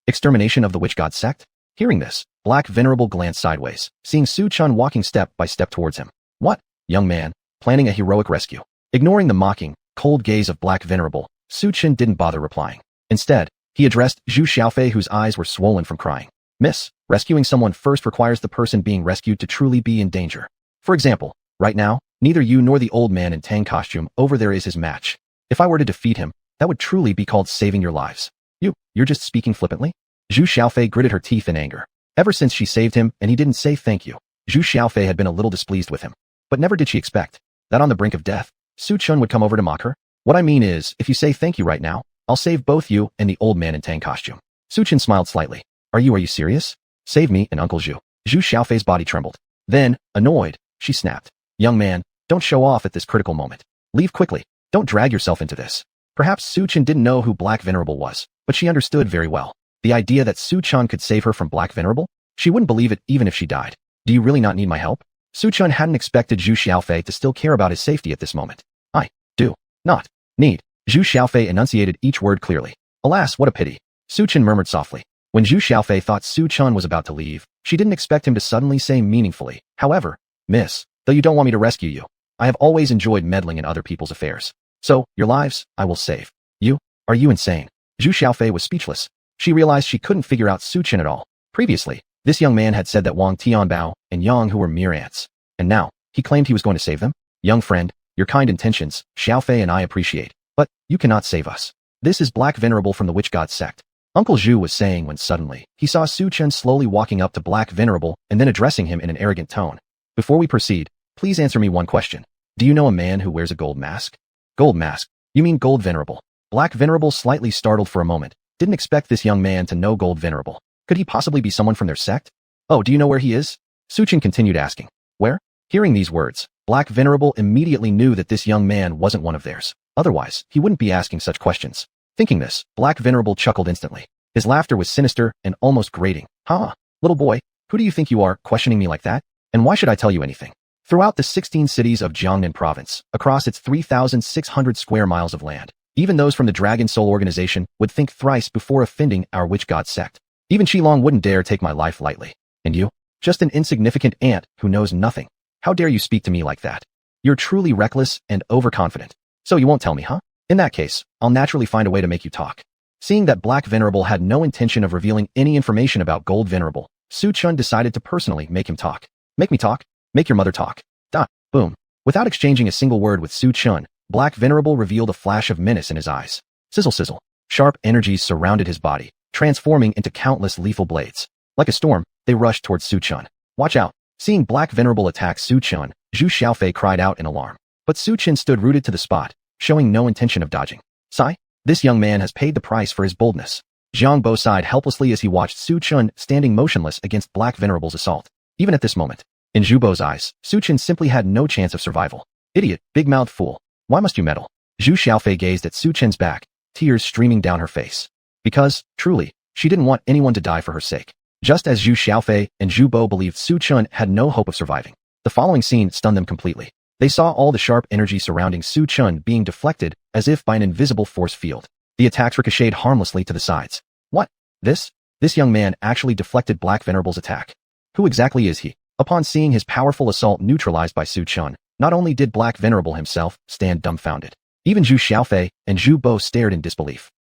Extermination of the witch god sect? Hearing this, Black Venerable glanced sideways, seeing Su Chun walking step by step towards him. What, young man, planning a heroic rescue? Ignoring the mocking, cold gaze of Black Venerable, Su Chun didn't bother replying. Instead, he addressed Zhu Xiaofei, whose eyes were swollen from crying. Miss, rescuing someone first requires the person being rescued to truly be in danger. For example, right now, neither you nor the old man in Tang costume over there is his match. If I were to defeat him, that would truly be called saving your lives. You're just speaking flippantly? Zhu Xiaofei gritted her teeth in anger. Ever since she saved him and he didn't say thank you, Zhu Xiaofei had been a little displeased with him. But never did she expect that on the brink of death, Su Chun would come over to mock her. What I mean is, if you say thank you right now, I'll save both you and the old man in Tang costume. Su Chun smiled slightly. Are you serious? Save me and Uncle Zhu. Zhu Xiaofei's body trembled. Then, annoyed, she snapped. Young man, don't show off at this critical moment. Leave quickly. Don't drag yourself into this. Perhaps Su Chun didn't know who Black Venerable was, but she understood very well. The idea that Su Chun could save her from Black Venerable? She wouldn't believe it even if she died. Do you really not need my help? Su Chun hadn't expected Zhu Xiaofei to still care about his safety at this moment. I do not need. Zhu Xiaofei enunciated each word clearly. Alas, what a pity. Su Chun murmured softly. When Zhu Xiaofei thought Su Chun was about to leave, she didn't expect him to suddenly say meaningfully, however, Miss, though you don't want me to rescue you, I have always enjoyed meddling in other people's affairs. So, your lives, I will save. You? Are you insane? Zhu Xiaofei was speechless. She realized she couldn't figure out Su Chun at all. Previously, this young man had said that Wang Tianbao and Yang Hu were mere ants. And now, he claimed he was going to save them? Young friend, your kind intentions, Xiaofei and I appreciate. But, you cannot save us. This is Black Venerable from the Witch God sect. Uncle Zhu was saying when suddenly, he saw Su Chun slowly walking up to Black Venerable and then addressing him in an arrogant tone. Before we proceed, please answer me one question. Do you know a man who wears a gold mask? Gold mask? You mean Gold Venerable? Black Venerable, slightly startled for a moment, didn't expect this young man to know Gold Venerable. Could he possibly be someone from their sect? Oh, do you know where he is? Su Chun continued asking. Where? Hearing these words, Black Venerable immediately knew that this young man wasn't one of theirs. Otherwise, he wouldn't be asking such questions. Thinking this, Black Venerable chuckled instantly. His laughter was sinister and almost grating. Little boy, who do you think you are, questioning me like that? And why should I tell you anything? Throughout the 16 cities of Jiangnan province, across its 3,600 square miles of land, even those from the Dragon Soul organization would think thrice before offending our witch god sect. Even Qilong wouldn't dare take my life lightly. And you? Just an insignificant ant who knows nothing. How dare you speak to me like that? You're truly reckless and overconfident. So you won't tell me, huh? In that case, I'll naturally find a way to make you talk. Seeing that Black Venerable had no intention of revealing any information about Gold Venerable, Su Chun decided to personally make him talk. Make me talk? Make your mother talk. Boom. Without exchanging a single word with Su Chun, Black Venerable revealed a flash of menace in his eyes. Sizzle sizzle. Sharp energies surrounded his body, transforming into countless lethal blades. Like a storm, they rushed towards Su Chun. Watch out. Seeing Black Venerable attack Su Chun, Zhu Xiaofei cried out in alarm. But Su Chun stood rooted to the spot, showing no intention of dodging. Sigh? This young man has paid the price for his boldness. Zhang Bo sighed helplessly as he watched Su Chun standing motionless against Black Venerable's assault. Even at this moment, in Zhu Bo's eyes, Su Chun simply had no chance of survival. Idiot, big-mouthed fool. Why must you meddle? Zhu Xiaofei gazed at Su Chun's back, tears streaming down her face. Because, truly, she didn't want anyone to die for her sake. Just as Zhu Xiaofei and Zhu Bo believed Su Chun had no hope of surviving. The following scene stunned them completely. They saw all the sharp energy surrounding Su Chun being deflected as if by an invisible force field. The attacks ricocheted harmlessly to the sides. What? This young man actually deflected Black Venerable's attack. Who exactly is he? Upon seeing his powerful assault neutralized by Su Chun, not only did Black Venerable himself stand dumbfounded. Even Zhu Xiaofei and Zhu Bo stared in disbelief.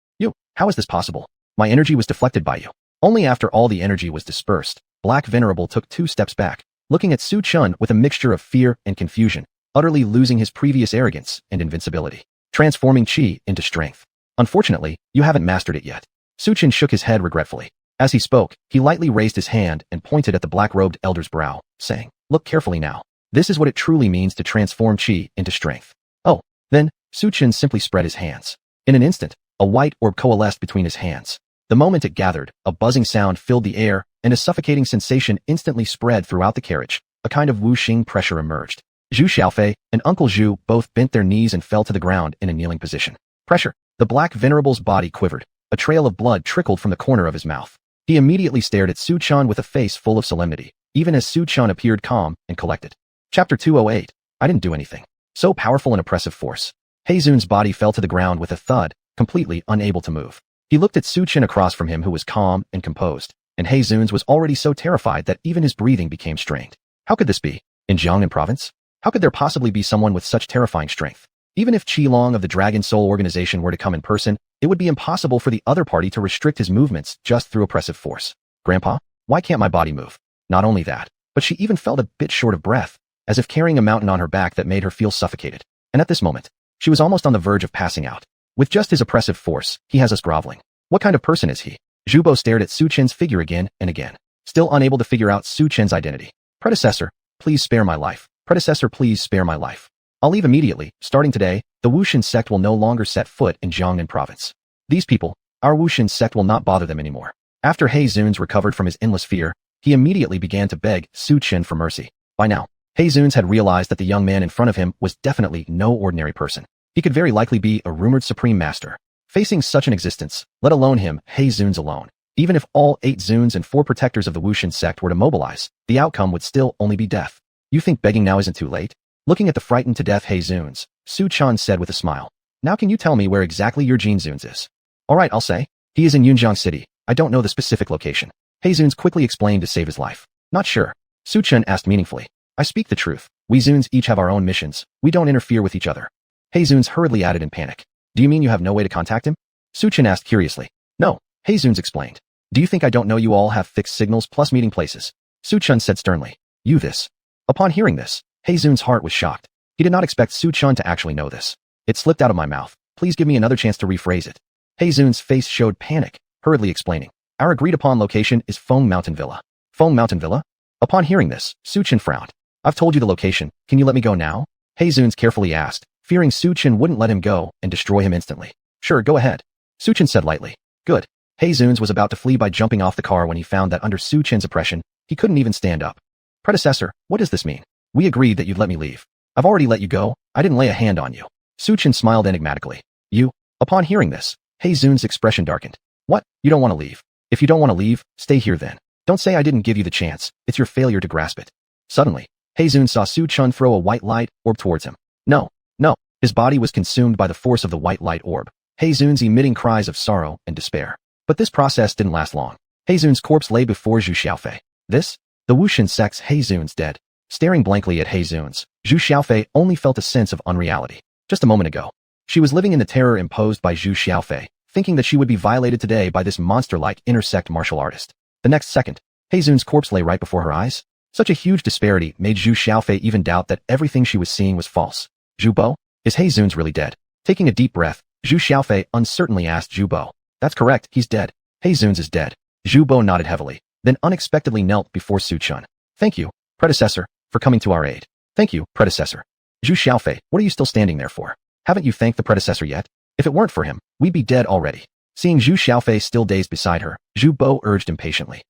How is this possible? My energy was deflected by you. Only after all the energy was dispersed, Black Venerable took 2 steps back, looking at Su Chun with a mixture of fear and confusion, utterly losing his previous arrogance and invincibility, transforming Qi into strength. Unfortunately, you haven't mastered it yet. Su Chun shook his head regretfully. As he spoke, he lightly raised his hand and pointed at the black-robed elder's brow, saying, Look carefully now. This is what it truly means to transform qi into strength. Oh, then, Su Chen simply spread his hands. In an instant, a white orb coalesced between his hands. The moment it gathered, a buzzing sound filled the air, and a suffocating sensation instantly spread throughout the carriage. A kind of whooshing pressure emerged. Zhu Xiaofei and Uncle Zhu both bent their knees and fell to the ground in a kneeling position. Pressure. The black venerable's body quivered. A trail of blood trickled from the corner of his mouth. He immediately stared at Su Chen with a face full of solemnity, even as Su Chen appeared calm and collected. Chapter 208. I didn't do anything. So powerful and oppressive force. He Zun's body fell to the ground with a thud, completely unable to move. He looked at Su Chen across from him, who was calm and composed, and He Zun's was already so terrified that even his breathing became strained. How could this be? In Jiangnan province? How could there possibly be someone with such terrifying strength? Even if Qi Long of the Dragon Soul organization were to come in person, it would be impossible for the other party to restrict his movements just through oppressive force. Grandpa, why can't my body move? Not only that, but she even felt a bit short of breath, as if carrying a mountain on her back that made her feel suffocated. And at this moment, she was almost on the verge of passing out. With just his oppressive force, he has us groveling. What kind of person is he? Zhu Bo stared at Su Chen's figure again and again, still unable to figure out Su Chen's identity. Predecessor, please spare my life. Predecessor, please spare my life. I'll leave immediately. Starting today, the Wushan sect will no longer set foot in Jiangnan province. These people, our Wushan sect will not bother them anymore. After He Zun's recovered from his endless fear, he immediately began to beg Su Chen for mercy. By now, He Zun's had realized that the young man in front of him was definitely no ordinary person. He could very likely be a rumored supreme master. Facing such an existence, let alone him, He Zun's alone, even if all 8 Zuns and 4 protectors of the Wushan sect were to mobilize, the outcome would still only be death. You think begging now isn't too late? Looking at the frightened to death He Zun's, Su Chen said with a smile. Now can you tell me where exactly your Jin Zun's is? Alright, I'll say. He is in Yunjiang City. I don't know the specific location. He Zun's quickly explained to save his life. Not sure. Su Chen asked meaningfully. I speak the truth. We Zuns each have our own missions. We don't interfere with each other. He Zun's hurriedly added in panic. Do you mean you have no way to contact him? Su Chen asked curiously. No, He Zun's explained. Do you think I don't know you all have fixed signals plus meeting places? Su Chen said sternly. You this. Upon hearing this, He Zun's heart was shocked. He did not expect Su Chen to actually know this. It slipped out of my mouth. Please give me another chance to rephrase it. He Zun's face showed panic, hurriedly explaining. Our agreed upon location is Feng Mountain Villa. Feng Mountain Villa? Upon hearing this, Su Chen frowned. I've told you the location. Can you let me go now? He Zun's carefully asked, fearing Su Chen wouldn't let him go and destroy him instantly. Sure, go ahead. Su Chen said lightly. Good. He Zun's was about to flee by jumping off the car when he found that under Su Chen's oppression, he couldn't even stand up. Predecessor, what does this mean? We agreed that you'd let me leave. I've already let you go. I didn't lay a hand on you. Su Chen smiled enigmatically. You? Upon hearing this, He Zun's expression darkened. What? You don't want to leave? If you don't want to leave, stay here then. Don't say I didn't give you the chance. It's your failure to grasp it. Suddenly, He Zun saw Su Chen throw a white light orb towards him. No, no. His body was consumed by the force of the white light orb. He Zun's emitting cries of sorrow and despair. But this process didn't last long. He Zun's corpse lay before Zhu Xiaofei. This? The Wushan sect's He Zun's dead. Staring blankly at He Zun's, Zhu Xiaofei only felt a sense of unreality. Just a moment ago, she was living in the terror imposed by Zhu Xiaofei, thinking that she would be violated today by this monster-like intersect martial artist. The next second, He Zun's corpse lay right before her eyes. Such a huge disparity made Zhu Xiaofei even doubt that everything she was seeing was false. Zhu Bo? Is He Zun's really dead? Taking a deep breath, Zhu Xiaofei uncertainly asked Zhu Bo. That's correct, he's dead. He Zun's is dead. Zhu Bo nodded heavily, then unexpectedly knelt before Su Chen. Thank you, predecessor, for coming to our aid. Thank you, predecessor. Zhu Xiaofei, what are you still standing there for? Haven't you thanked the predecessor yet? If it weren't for him, we'd be dead already. Seeing Zhu Xiaofei still dazed beside her, Zhu Bo urged impatiently.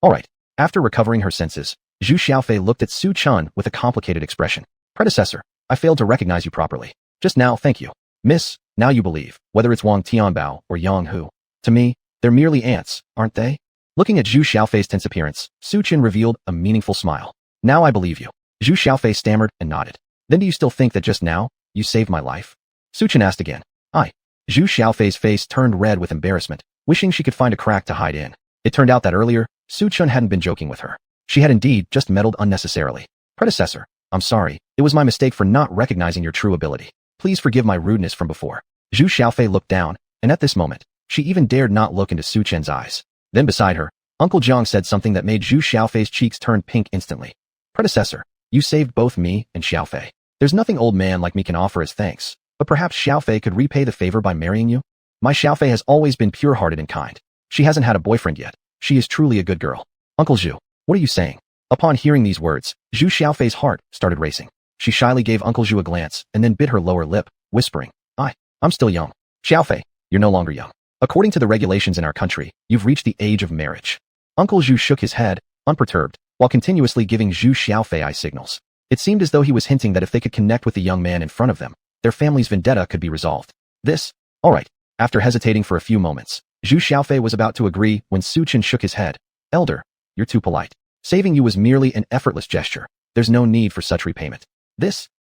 Alright. After recovering her senses, Zhu Xiaofei looked at Su Chen with a complicated expression. Predecessor, I failed to recognize you properly. Just now, thank you. Miss, now you believe, whether it's Wang Tianbao or Yang Hu. To me, they're merely ants, aren't they? Looking at Zhu Xiaofei's tense appearance, Su Chen revealed a meaningful smile. Now I believe you. Zhu Xiaofei stammered and nodded. Then do you still think that just now, you saved my life? Su Chen asked again. Aye. Zhu Xiaofei's face turned red with embarrassment, wishing she could find a crack to hide in. It turned out that earlier, Su Chen hadn't been joking with her. She had indeed just meddled unnecessarily. Predecessor, I'm sorry, it was my mistake for not recognizing your true ability. Please forgive my rudeness from before. Zhu Xiaofei looked down, and at this moment, she even dared not look into Su Chen's eyes. Then beside her, Uncle Jiang said something that made Zhu Xiaofei's cheeks turn pink instantly. Predecessor, you saved both me and Xiaofei. There's nothing old man like me can offer as thanks, but perhaps Xiaofei could repay the favor by marrying you? My Xiaofei has always been pure-hearted and kind. She hasn't had a boyfriend yet. She is truly a good girl. Uncle Zhu, what are you saying? Upon hearing these words, Zhu Xiaofei's heart started racing. She shyly gave Uncle Zhu a glance and then bit her lower lip, whispering, I'm still young. Xiaofei, you're no longer young. According to the regulations in our country, you've reached the age of marriage. Uncle Zhu shook his head, unperturbed, while continuously giving Zhu Xiaofei eye signals. It seemed as though he was hinting that if they could connect with the young man in front of them, their family's vendetta could be resolved. All right. After hesitating for a few moments, Zhu Xiaofei was about to agree when Su Chen shook his head. Elder, you're too polite. Saving you was merely an effortless gesture. There's no need for such repayment.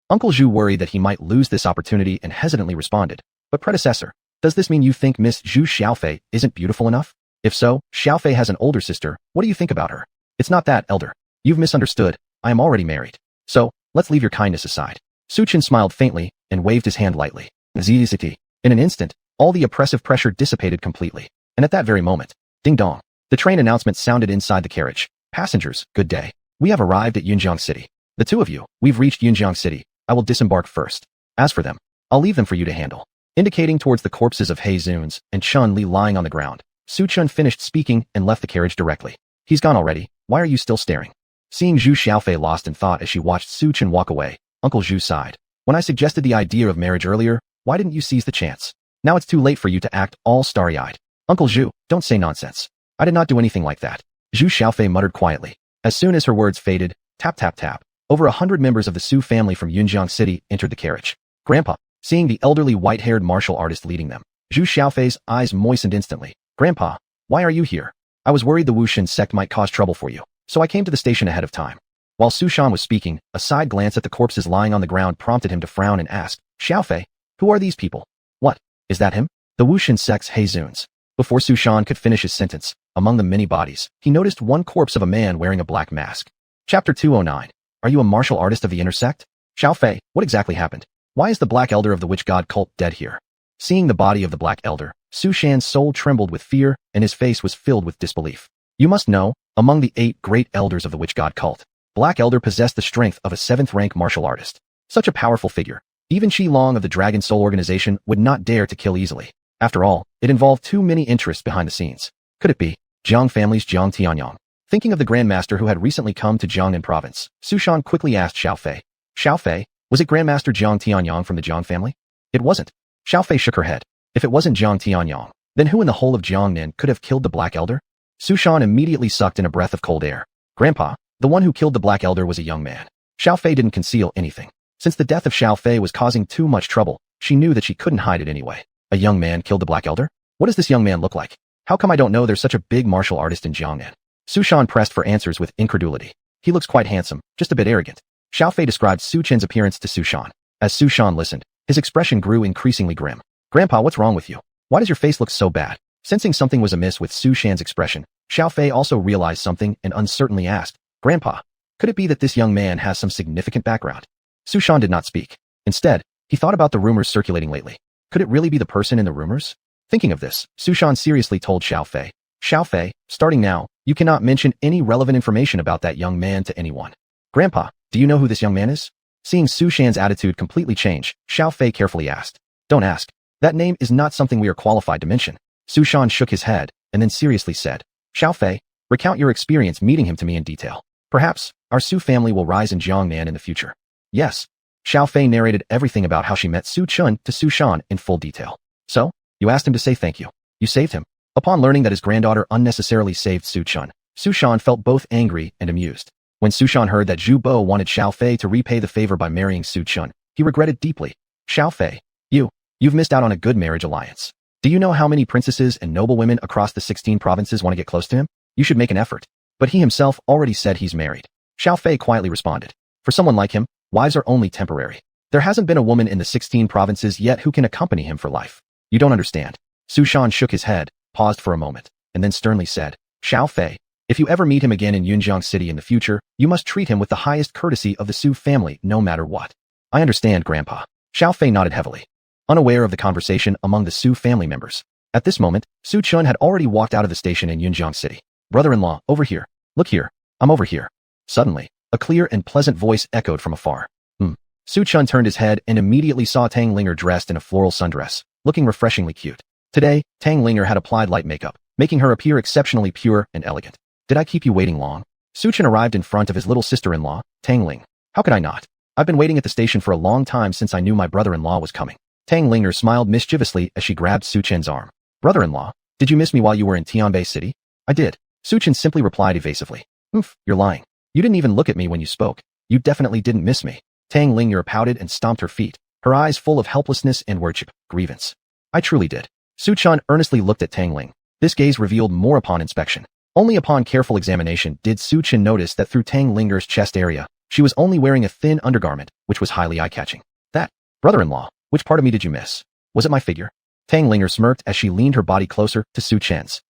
Uncle Zhu worried that he might lose this opportunity and hesitantly responded. But predecessor, does this mean you think Miss Zhu Xiaofei isn't beautiful enough? If so, Xiaofei has an older sister. What do you think about her? It's not that, elder. You've misunderstood. I am already married. So, let's leave your kindness aside. Su Chen smiled faintly and waved his hand lightly. Ziziti. In an instant, all the oppressive pressure dissipated completely. And at that very moment, ding dong, the train announcement sounded inside the carriage. Passengers, good day. We have arrived at Yunjiang City. The two of you, we've reached Yunjiang City. I will disembark first. As for them, I'll leave them for you to handle. Indicating towards the corpses of He Zuns and Chun Li lying on the ground, Su Chen finished speaking and left the carriage directly. He's gone already. Why are you still staring? Seeing Zhu Xiaofei lost in thought as she watched Su Chen walk away, Uncle Zhu sighed. When I suggested the idea of marriage earlier, why didn't you seize the chance? Now it's too late for you to act all starry-eyed. Uncle Zhu, don't say nonsense. I did not do anything like that. Zhu Xiaofei muttered quietly. As soon as her words faded, tap tap tap, over 100 members of the Su family from Yunjiang City entered the carriage. Grandpa, seeing the elderly white-haired martial artist leading them, Zhu Xiaofei's eyes moistened instantly. Grandpa, why are you here? I was worried the Wushan sect might cause trouble for you, so I came to the station ahead of time. While Su Shan was speaking, a side glance at the corpses lying on the ground prompted him to frown and ask, Xiaofei, who are these people? What, is that him? The Wushan sect's He Zuns. Before Su Shan could finish his sentence, among the many bodies, he noticed one corpse of a man wearing a black mask. Chapter 209. Are you a martial artist of the inner sect? Xiaofei, what exactly happened? Why is the Black Elder of the Witch God cult dead here? Seeing the body of the Black Elder, Su Shan's soul trembled with fear and his face was filled with disbelief. You must know, among the 8 great elders of the Witch God cult, Black Elder possessed the strength of a 7th-rank martial artist. Such a powerful figure. Even Qi Long of the Dragon Soul organization would not dare to kill easily. After all, it involved too many interests behind the scenes. Could it be Jiang family's Jiang Tianyang? Thinking of the Grandmaster who had recently come to Jiangnan province, Su Shan quickly asked Xiaofei. Xiaofei, was it Grandmaster Jiang Tianyang from the Jiang family? It wasn't. Xiaofei shook her head. If it wasn't Jiang Tianyang, then who in the whole of Jiangnan could have killed the Black Elder? Su Shan immediately sucked in a breath of cold air. Grandpa, the one who killed the Black Elder was a young man. Xiaofei didn't conceal anything. Since the death of Xiaofei was causing too much trouble, she knew that she couldn't hide it anyway. A young man killed the Black Elder? What does this young man look like? How come I don't know there's such a big martial artist in Jiangnan? Su Shan pressed for answers with incredulity. He looks quite handsome, just a bit arrogant. Xiaofei described Su Chen's appearance to Su Shan. As Su Shan listened, his expression grew increasingly grim. Grandpa, what's wrong with you? Why does your face look so bad? Sensing something was amiss with Su Shan's expression, Xiaofei also realized something and uncertainly asked, Grandpa, could it be that this young man has some significant background? Su Shan did not speak. Instead, he thought about the rumors circulating lately. Could it really be the person in the rumors? Thinking of this, Su Shan seriously told Xiaofei. Xiaofei, starting now, you cannot mention any relevant information about that young man to anyone. Grandpa, do you know who this young man is? Seeing Su Shan's attitude completely change, Xiaofei carefully asked. Don't ask. That name is not something we are qualified to mention. Su Shan shook his head, and then seriously said, Xiaofei, recount your experience meeting him to me in detail. Perhaps, our Su family will rise in Jiangnan in the future. Yes. Xiaofei narrated everything about how she met Su Chun to Su Shan in full detail. So, you asked him to say thank you. You saved him. Upon learning that his granddaughter unnecessarily saved Su Chun, Su Shan felt both angry and amused. When Su Shan heard that Zhu Bo wanted Xiaofei to repay the favor by marrying Su Chun, he regretted deeply. Xiaofei, you've missed out on a good marriage alliance. Do you know how many princesses and noblewomen across the 16 provinces want to get close to him? You should make an effort. But he himself already said he's married. Xiaofei quietly responded. For someone like him, wives are only temporary. There hasn't been a woman in the 16 provinces yet who can accompany him for life. You don't understand. Su Shan shook his head, paused for a moment, and then sternly said, Xiaofei, if you ever meet him again in Yunjiang City in the future, you must treat him with the highest courtesy of the Su family no matter what. I understand, Grandpa. Xiaofei nodded heavily, unaware of the conversation among the Su family members. At this moment, Su Chun had already walked out of the station in Yunjiang City. Brother-in-law, over here. Look here. I'm over here. Suddenly, a clear and pleasant voice echoed from afar. Su Chun turned his head and immediately saw Tang Linger dressed in a floral sundress, looking refreshingly cute. Today, Tang Linger had applied light makeup, making her appear exceptionally pure and elegant. Did I keep you waiting long? Su Chen arrived in front of his little sister-in-law, Tang Ling. How could I not? I've been waiting at the station for a long time since I knew my brother-in-law was coming. Tang Linger smiled mischievously as she grabbed Su Chen's arm. Brother-in-law, did you miss me while you were in Tianbei City? I did. Su Chen simply replied evasively. You're lying. You didn't even look at me when you spoke. You definitely didn't miss me. Tang Linger pouted and stomped her feet, her eyes full of helplessness and grievance. I truly did. Su Chen earnestly looked at Tang Ling. This gaze revealed more upon inspection. Only upon careful examination did Su Chen notice that through Tang Linger's chest area, she was only wearing a thin undergarment, which was highly eye-catching. That, brother-in-law, which part of me did you miss? Was it my figure? Tang Linger smirked as she leaned her body closer to Su Chen's.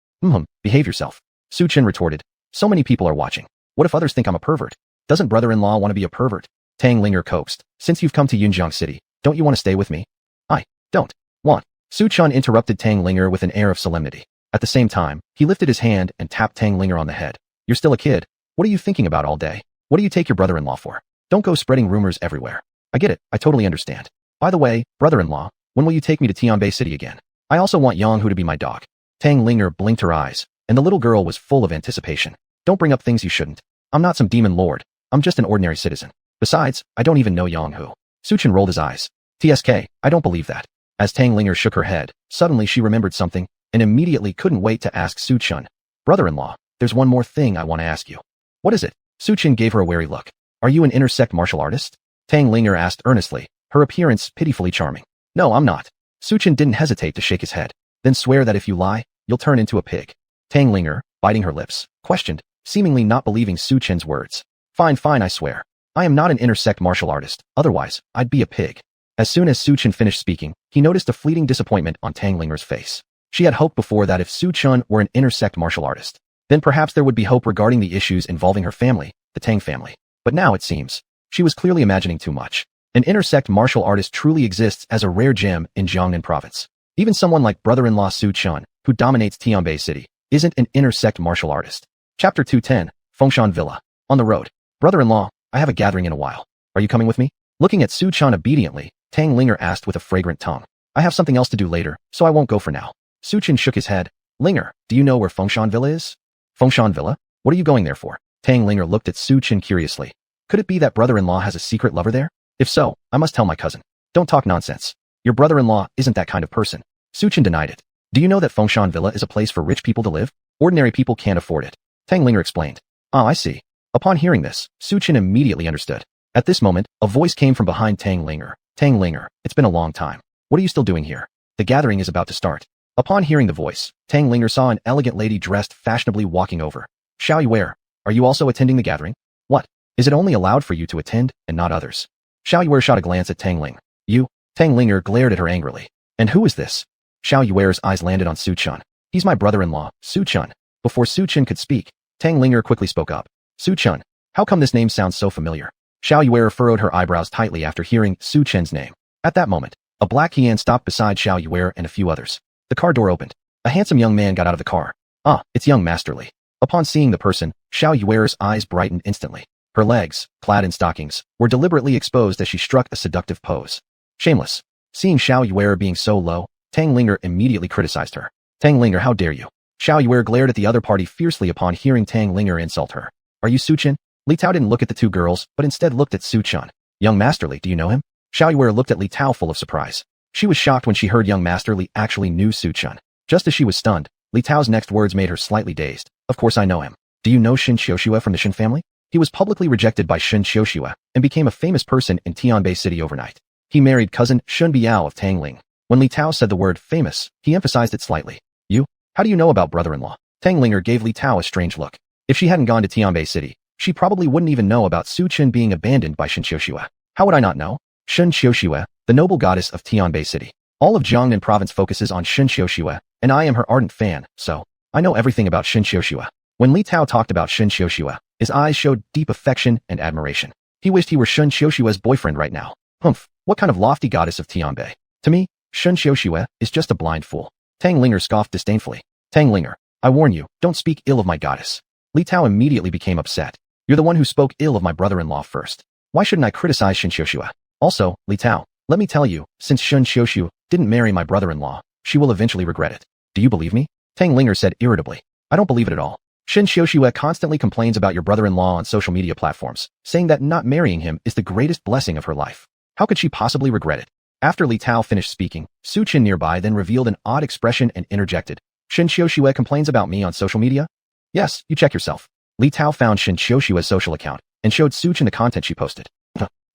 Behave yourself. Su Chen retorted. So many people are watching. What if others think I'm a pervert? Doesn't brother-in-law want to be a pervert? Tang Linger coaxed. Since you've come to Yunjiang City, don't you want to stay with me? I don't want. Su Chen interrupted Tang Linger with an air of solemnity. At the same time, he lifted his hand and tapped Tang Linger on the head. You're still a kid. What are you thinking about all day? What do you take your brother-in-law for? Don't go spreading rumors everywhere. I get it. I totally understand. By the way, brother-in-law, when will you take me to Tianbei City again? I also want Yang Hu to be my dog. Tang Linger blinked her eyes, and the little girl was full of anticipation. Don't bring up things you shouldn't. I'm not some demon lord. I'm just an ordinary citizen. Besides, I don't even know Yang Hu. Su Chen rolled his eyes. TSK, I don't believe that. As Tang Linger shook her head, suddenly she remembered something, and immediately couldn't wait to ask Su Chen. Brother-in-law, there's one more thing I want to ask you. What is it? Su Chen gave her a wary look. Are you an intersect martial artist? Tang Linger asked earnestly, her appearance pitifully charming. No, I'm not. Su Chen didn't hesitate to shake his head. Then swear that if you lie, you'll turn into a pig. Tang Linger, biting her lips, questioned, seemingly not believing Su Chen's words. Fine, I swear. I am not an intersect martial artist, otherwise, I'd be a pig. As soon as Su Chen finished speaking, he noticed a fleeting disappointment on Tang Linger's face. She had hoped before that if Su Chen were an intersect martial artist, then perhaps there would be hope regarding the issues involving her family, the Tang family. But now it seems, she was clearly imagining too much. An intersect martial artist truly exists as a rare gem in Jiangnan province. Even someone like brother-in-law Su Chen, who dominates Tianbei City, isn't an intersect martial artist. Chapter 210, Fengshan Villa. On the road. Brother-in-law, I have a gathering in a while. Are you coming with me? Looking at Su Chen obediently, Tang Linger asked with a fragrant tongue. I have something else to do later, so I won't go for now. Su Chen shook his head. Linger, do you know where Fengshan Villa is? Fengshan Villa? What are you going there for? Tang Linger looked at Su Chen curiously. Could it be that brother-in-law has a secret lover there? If so, I must tell my cousin. Don't talk nonsense. Your brother-in-law isn't that kind of person. Su Chen denied it. Do you know that Fengshan Villa is a place for rich people to live? Ordinary people can't afford it. Tang Linger explained. Ah, I see. Upon hearing this, Su Chen immediately understood. At this moment, a voice came from behind Tang Linger. Tang Linger, it's been a long time. What are you still doing here? The gathering is about to start. Upon hearing the voice, Tang Linger saw an elegant lady dressed fashionably walking over. Xuanhuan, are you also attending the gathering? What? Is it only allowed for you to attend, and not others? Xuanhuan shot a glance at Tang Ling. You? Tang Linger glared at her angrily. And who is this? Xuanhuan's eyes landed on Su Chen. He's my brother-in-law, Su Chen. Before Su Chen could speak, Tang Linger quickly spoke up. Su Chen, how come this name sounds so familiar? Xuanhuan furrowed her eyebrows tightly after hearing Su Chen's name. At that moment, a black Heian stopped beside Xuanhuan and a few others. The car door opened. A handsome young man got out of the car. Ah, it's young Masterly. Upon seeing the person, Xuanhuan's eyes brightened instantly. Her legs, clad in stockings, were deliberately exposed as she struck a seductive pose. Shameless. Seeing Xuanhuan being so low, Tang Linger immediately criticized her. Tang Linger, how dare you? Xuanhuan glared at the other party fiercely upon hearing Tang Linger insult her. Are you Su Chen? Li Tao didn't look at the two girls, but instead looked at Su Chen. Young Masterly, do you know him? Xuanhuan looked at Li Tao full of surprise. She was shocked when she heard young Masterly actually knew Su Chen. Just as she was stunned, Li Tao's next words made her slightly dazed. Of course I know him. Do you know Shen Xiuxue from the Shen family? He was publicly rejected by Shen Xiuxue and became a famous person in Tianbei City overnight. He married cousin Shun Biao of Tang Ling. When Li Tao said the word famous, he emphasized it slightly. You? How do you know about brother-in-law? Tang Linger gave Li Tao a strange look. If she hadn't gone to Tianbei City, she probably wouldn't even know about Su Chen being abandoned by Shen Xiuxue. How would I not know? Shen Xiuxue, the noble goddess of Tianbei City. All of Jiangnan province focuses on Shen Xiuxue, and I am her ardent fan, so I know everything about Shen Xiuxue. When Li Tao talked about Shen Xiuxue, his eyes showed deep affection and admiration. He wished he were Shen Xiuxue's boyfriend right now. Humph, what kind of lofty goddess of Tianbei? To me, Shen Xiuxue is just a blind fool. Tang Linger scoffed disdainfully. Tang Linger, I warn you, don't speak ill of my goddess. Li Tao immediately became upset. You're the one who spoke ill of my brother-in-law first. Why shouldn't I criticize Shen Xiuxue? Also, Li Tao, let me tell you, since Shen Xiuxue didn't marry my brother-in-law, she will eventually regret it. Do you believe me? Tang Linger said irritably. I don't believe it at all. Shen Xiuxue constantly complains about your brother-in-law on social media platforms, saying that not marrying him is the greatest blessing of her life. How could she possibly regret it? After Li Tao finished speaking, Su Chen nearby then revealed an odd expression and interjected. Shen Xiuxue complains about me on social media? Yes, you check yourself. Li Tao found Shen Xiuxue's social account and showed Su Chen the content she posted.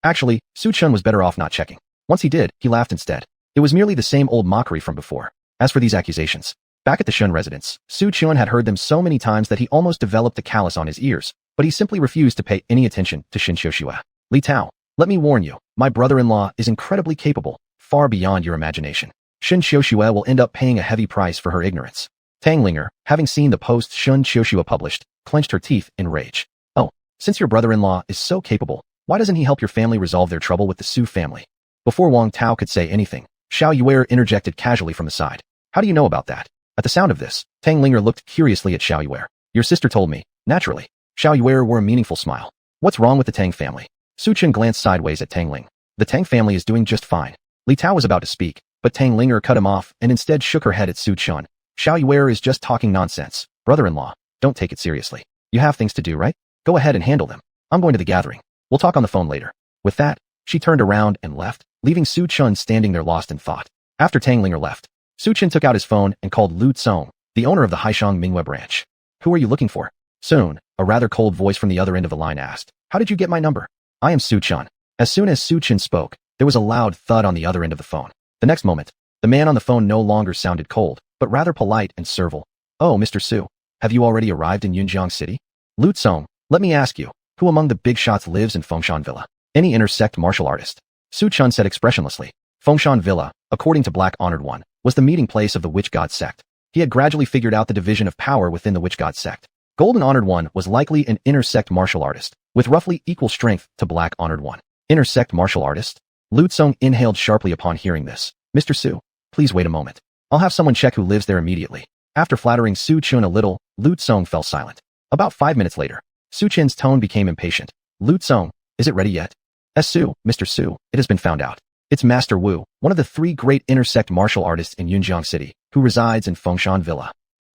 Actually, Su Chen was better off not checking. Once he did, he laughed instead. It was merely the same old mockery from before. As for these accusations, back at the Shen residence, Su Chen had heard them so many times that he almost developed a callus on his ears, but he simply refused to pay any attention to Shen Xiuxue. Li Tao, let me warn you, my brother-in-law is incredibly capable, far beyond your imagination. Shen Xiuxue will end up paying a heavy price for her ignorance. Tang Linger, having seen the post Shen Xiuxue published, clenched her teeth in rage. Oh, since your brother-in-law is so capable, why doesn't he help your family resolve their trouble with the Su family? Before Wang Tao could say anything, Xiao Yuer interjected casually from the side. How do you know about that? At the sound of this, Tang Linger looked curiously at Xiao Yuer. Your sister told me. Naturally. Xiao Yuer wore a meaningful smile. What's wrong with the Tang family? Su Chen glanced sideways at Tang Ling. The Tang family is doing just fine. Li Tao was about to speak, but Tang Linger cut him off and instead shook her head at Su Chen. Xiao Yuer is just talking nonsense. Brother-in-law, don't take it seriously. You have things to do, right? Go ahead and handle them. I'm going to the gathering. We'll talk on the phone later. With that, she turned around and left, leaving Su Chen standing there lost in thought. After Tang Linger left, Su Chen took out his phone and called Lu Tsong, the owner of the Haishang Minghua branch. Who are you looking for? Soon, a rather cold voice from the other end of the line asked. How did you get my number? I am Su Chen. As soon as Su Chen spoke, there was a loud thud on the other end of the phone. The next moment, the man on the phone no longer sounded cold, but rather polite and servile. Oh, Mr. Su, have you already arrived in Yunjiang City? Lu Tsong, let me ask you, who among the big shots lives in Fengshan Villa? Any intersect martial artist? Su Chen said expressionlessly. Fengshan Villa, according to Black Honored One, was the meeting place of the Witch God sect. He had gradually figured out the division of power within the Witch God sect. Golden Honored One was likely an intersect martial artist, with roughly equal strength to Black Honored One. Intersect martial artist? Lu Tsong inhaled sharply upon hearing this. Mr. Su, please wait a moment. I'll have someone check who lives there immediately. After flattering Su Chen a little, Lu Tsong fell silent. About 5 minutes later, Su Chen's tone became impatient. Lu Tsong, is it ready yet? Su, Mr. Su, it has been found out. It's Master Wu, one of the 3 great intersect martial artists in Yunjiang City, who resides in Fengshan Villa.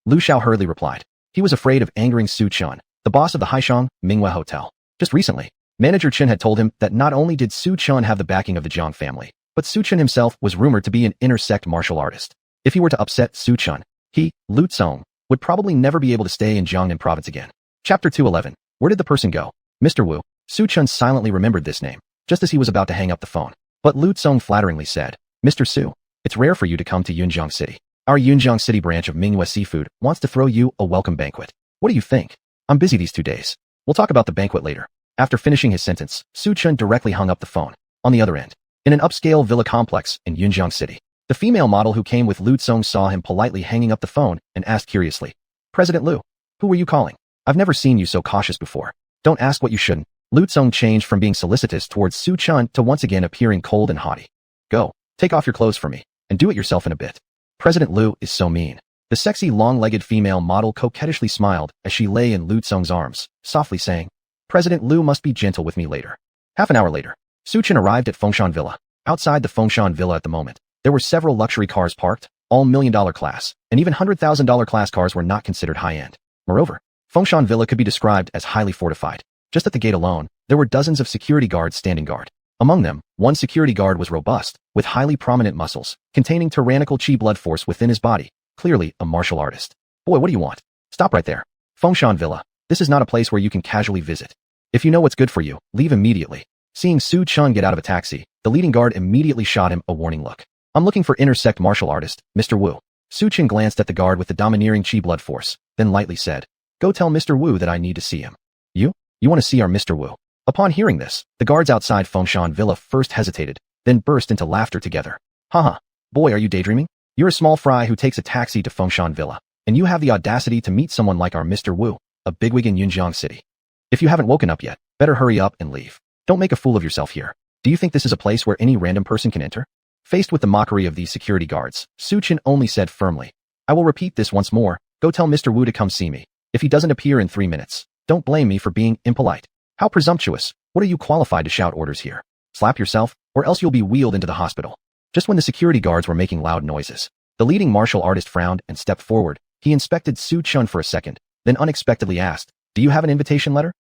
Lu Xiao hurriedly replied. He was afraid of angering Su Chen, the boss of the Haishang Minghua Hotel. Just recently, Manager Chen had told him that not only did Su Chen have the backing of the Jiang family, but Su Chen himself was rumored to be an intersect martial artist. If he were to upset Su Chen, he, Lu Tsong, would probably never be able to stay in Jiangnan province again. Chapter 211. Where did the person go? Mr. Wu. Su Chen silently remembered this name, just as he was about to hang up the phone. But Lu Tsong flatteringly said, Mr. Su, it's rare for you to come to Yunjiang City. Our Yunjiang City branch of Minghua Seafood wants to throw you a welcome banquet. What do you think? I'm busy these 2 days. We'll talk about the banquet later. After finishing his sentence, Su Chen directly hung up the phone. On the other end, in an upscale villa complex in Yunjiang City, the female model who came with Lu Tsong saw him politely hanging up the phone and asked curiously, President Lu, who were you calling? I've never seen you so cautious before. Don't ask what you shouldn't. Lu Tsong changed from being solicitous towards Su Chen to once again appearing cold and haughty. Go, take off your clothes for me, and do it yourself in a bit. President Lu is so mean. The sexy long-legged female model coquettishly smiled as she lay in Lu Tsong's arms, softly saying, President Lu must be gentle with me later. Half an hour later, Su Chen arrived at Fengshan Villa. Outside the Fengshan Villa at the moment, there were several luxury cars parked, all $1,000,000 class, and even $100,000 class cars were not considered high-end. Moreover, Fengshan Villa could be described as highly fortified. Just at the gate alone, there were dozens of security guards standing guard. Among them, one security guard was robust, with highly prominent muscles, containing tyrannical chi blood force within his body, clearly a martial artist. Boy, what do you want? Stop right there. Fengshan Villa, this is not a place where you can casually visit. If you know what's good for you, leave immediately. Seeing Su Chen get out of a taxi, the leading guard immediately shot him a warning look. I'm looking for intersect martial artist, Mr. Wu. Su Chen glanced at the guard with the domineering chi blood force, then lightly said, Go tell Mr. Wu that I need to see him. You want to see our Mr. Wu? Upon hearing this, the guards outside Fengshan Villa first hesitated, then burst into laughter together. Haha, boy, are you daydreaming? You're a small fry who takes a taxi to Fengshan Villa, and you have the audacity to meet someone like our Mr. Wu, a bigwig in Yunjiang City. If you haven't woken up yet, better hurry up and leave. Don't make a fool of yourself here. Do you think this is a place where any random person can enter? Faced with the mockery of these security guards, Su Chen only said firmly, I will repeat this once more, go tell Mr. Wu to come see me. If he doesn't appear in 3 minutes, don't blame me for being impolite. How presumptuous. What are you qualified to shout orders here? Slap yourself, or else you'll be wheeled into the hospital. Just when the security guards were making loud noises, the leading martial artist frowned and stepped forward. He inspected Su Chen for a second, then unexpectedly asked, "Do you have an invitation letter?"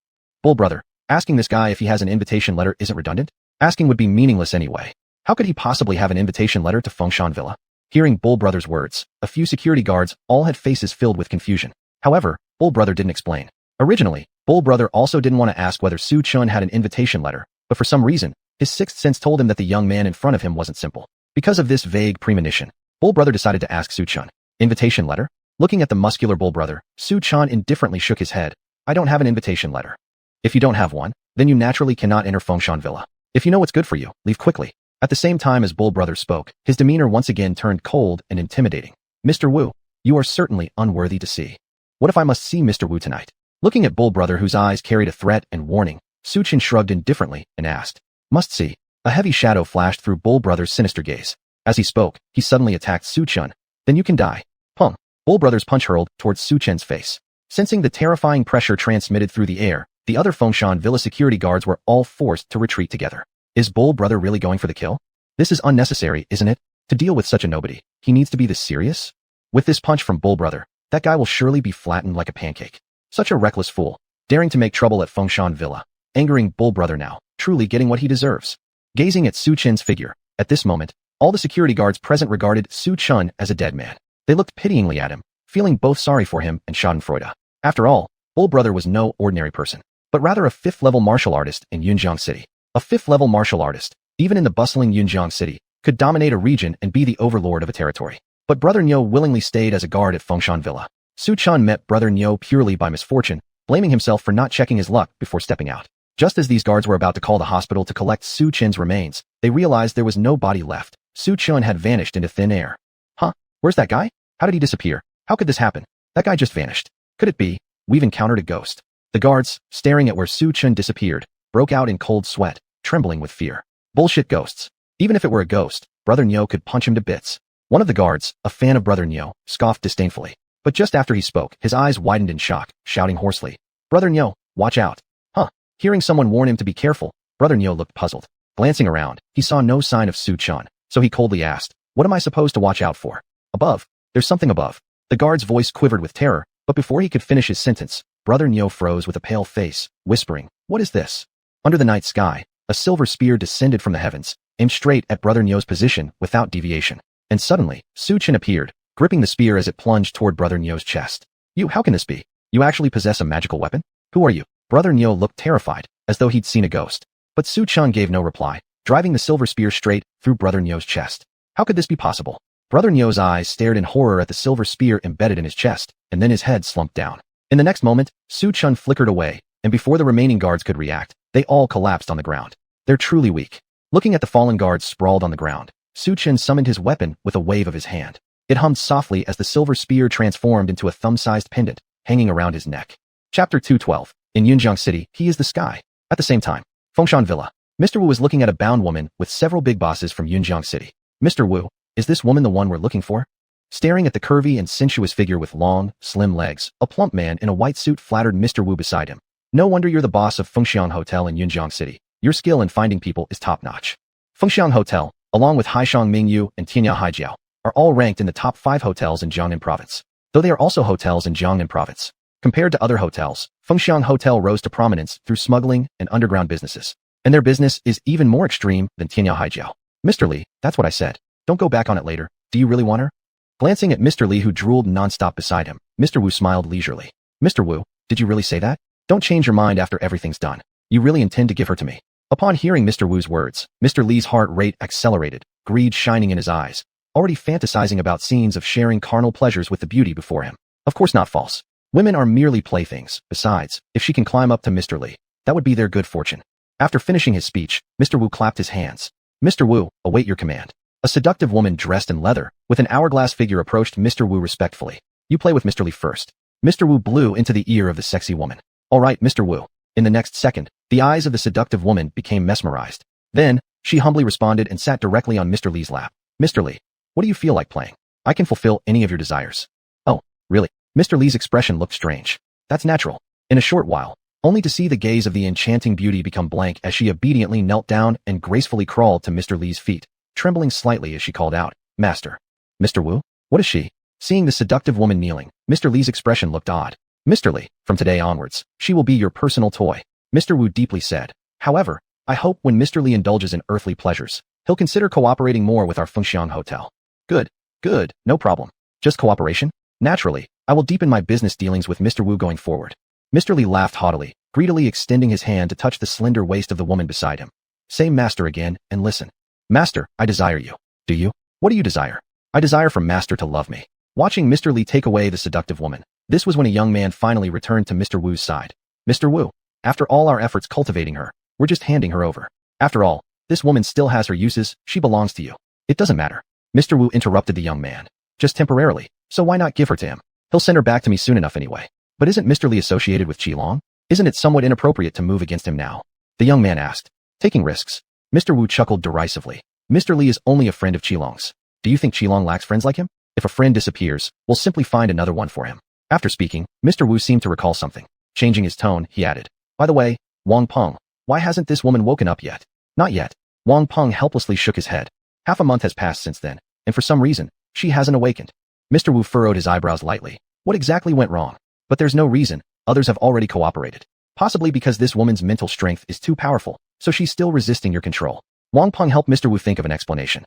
Bull brother, asking this guy if he has an invitation letter isn't redundant? Asking would be meaningless anyway. How could he possibly have an invitation letter to Fengshan Villa? Hearing Bull brother's words, a few security guards all had faces filled with confusion. However, Bull brother didn't explain. Originally, Bull brother also didn't want to ask whether Su Chun had an invitation letter, but for some reason, his sixth sense told him that the young man in front of him wasn't simple. Because of this vague premonition, Bull brother decided to ask Su Chun. Invitation letter? Looking at the muscular Bull brother, Su Chun indifferently shook his head. I don't have an invitation letter. If you don't have one, then you naturally cannot enter Fengshan Villa. If you know what's good for you, leave quickly. At the same time as Bull brother spoke, his demeanor once again turned cold and intimidating. Mr. Wu, you are certainly unworthy to see. What if I must see Mr. Wu tonight? Looking at Bull brother whose eyes carried a threat and warning, Su Chun shrugged indifferently and asked, "Must see." A heavy shadow flashed through Bull brother's sinister gaze. As he spoke, he suddenly attacked Su Chun. Then you can die. Pung. Bull brother's punch hurled towards Su Chun's face. Sensing the terrifying pressure transmitted through the air, the other Fengshan Villa security guards were all forced to retreat together. Is Bull brother really going for the kill? This is unnecessary, isn't it? To deal with such a nobody, he needs to be this serious? With this punch from Bull brother, that guy will surely be flattened like a pancake. Such a reckless fool, daring to make trouble at Fengshan Villa, angering Bull brother now, truly getting what he deserves. Gazing at Su Chun's figure, at this moment, all the security guards present regarded Su Chun as a dead man. They looked pityingly at him, feeling both sorry for him and schadenfreude. After all, Bull brother was no ordinary person, but rather a fifth-level martial artist in Yunjiang City. A fifth-level martial artist, even in the bustling Yunjiang City, could dominate a region and be the overlord of a territory. But Brother Nyo willingly stayed as a guard at Fengshan Villa. Su Chun met Brother Nyo purely by misfortune, blaming himself for not checking his luck before stepping out. Just as these guards were about to call the hospital to collect Su Chun's remains, they realized there was no body left. Su Chun had vanished into thin air. Huh? Where's that guy? How did he disappear? How could this happen? That guy just vanished. Could it be? We've encountered a ghost. The guards, staring at where Su Chun disappeared, broke out in cold sweat, trembling with fear. Bullshit ghosts. Even if it were a ghost, Brother Nyo could punch him to bits. One of the guards, a fan of Brother Nyo, scoffed disdainfully. But just after he spoke, his eyes widened in shock, shouting hoarsely, "Brother Nyo, watch out." Huh. Hearing someone warn him to be careful, Brother Nyo looked puzzled. Glancing around, he saw no sign of Su Chun, so he coldly asked, "What am I supposed to watch out for?" "Above. There's something above." The guard's voice quivered with terror, but before he could finish his sentence, Brother Nyo froze with a pale face, whispering, "What is this?" Under the night sky, a silver spear descended from the heavens, aimed straight at Brother Nyo's position without deviation. And suddenly, Su Chun appeared, gripping the spear as it plunged toward Brother Nyo's chest. How can this be? You actually possess a magical weapon? Who are you?" Brother Nyo looked terrified, as though he'd seen a ghost. But Su Chun gave no reply, driving the silver spear straight through Brother Nyo's chest. How could this be possible? Brother Nyo's eyes stared in horror at the silver spear embedded in his chest, and then his head slumped down. In the next moment, Su Chun flickered away, and before the remaining guards could react, they all collapsed on the ground. They're truly weak. Looking at the fallen guards sprawled on the ground, Su Chun summoned his weapon with a wave of his hand. It hummed softly as the silver spear transformed into a thumb-sized pendant, hanging around his neck. Chapter 212. In Yunjiang City, he is the sky. At the same time, Fengshan Villa. Mr. Wu was looking at a bound woman with several big bosses from Yunjiang City. "Mr. Wu, is this woman the one we're looking for?" Staring at the curvy and sensuous figure with long, slim legs, a plump man in a white suit flattered Mr. Wu beside him. "No wonder you're the boss of Fengshan Hotel in Yunjiang City. Your skill in finding people is top-notch." Fengshan Hotel, along with Haishang Mingyu and Tianya Haijiao, are all ranked in the top 5 hotels in Jiangnan Province, though they are also hotels in Jiangnan Province. Compared to other hotels, Fengshan Hotel rose to prominence through smuggling and underground businesses, and their business is even more extreme than Tianya Haijiao. "Mr. Li, that's what I said. Don't go back on it later. Do you really want her?" Glancing at Mr. Li who drooled nonstop beside him, Mr. Wu smiled leisurely. "Mr. Wu, did you really say that? Don't change your mind after everything's done. You really intend to give her to me?" Upon hearing Mr. Wu's words, Mr. Li's heart rate accelerated, greed shining in his eyes, already fantasizing about scenes of sharing carnal pleasures with the beauty before him. Of course not false. Women are merely playthings. Besides, if she can climb up to Mr. Li, that would be their good fortune. After finishing his speech, Mr. Wu clapped his hands. "Mr. Wu, await your command." A seductive woman dressed in leather, with an hourglass figure approached Mr. Wu respectfully. "You play with Mr. Li first." Mr. Wu blew into the ear of the sexy woman. "All right, Mr. Wu." In the next second, the eyes of the seductive woman became mesmerized. Then, she humbly responded and sat directly on Mr. Li's lap. "Mr. Li, what do you feel like playing? I can fulfill any of your desires." "Oh, really?" Mr. Li's expression looked strange. "That's natural." In a short while, only to see the gaze of the enchanting beauty become blank as she obediently knelt down and gracefully crawled to Mr. Li's feet, trembling slightly as she called out, "Master." "Mr. Wu? What is she?" Seeing the seductive woman kneeling, Mr. Li's expression looked odd. Mr. Li, from today onwards, she will be your personal toy, Mr. Wu deeply said. However, I hope when Mr. Li indulges in earthly pleasures, he'll consider cooperating more with our Fengxiang Hotel. Good, no problem. Just cooperation? Naturally, I will deepen my business dealings with Mr. Wu going forward. Mr. Li laughed haughtily, greedily extending his hand to touch the slender waist of the woman beside him. Say master again, and listen. Master, I desire you. Do you? What do you desire? I desire for master to love me. Watching Mr. Li take away the seductive woman, this was when a young man finally returned to Mr. Wu's side. Mr. Wu, after all our efforts cultivating her, we're just handing her over. After all, this woman still has her uses, she belongs to you. It doesn't matter. Mr. Wu interrupted the young man. Just temporarily, so why not give her to him? He'll send her back to me soon enough anyway. But isn't Mr. Li associated with Qilong? Isn't it somewhat inappropriate to move against him now? The young man asked. Taking risks. Mr. Wu chuckled derisively. Mr. Li is only a friend of Qilong's. Do you think Qilong lacks friends like him? If a friend disappears, we'll simply find another one for him. After speaking, Mr. Wu seemed to recall something. Changing his tone, he added. By the way, Wang Peng, why hasn't this woman woken up yet? Not yet. Wang Peng helplessly shook his head. Half a month has passed since then, and for some reason, she hasn't awakened. Mr. Wu furrowed his eyebrows lightly. What exactly went wrong? But there's no reason. Others have already cooperated. Possibly because this woman's mental strength is too powerful, so she's still resisting your control. Wang Peng helped Mr. Wu think of an explanation.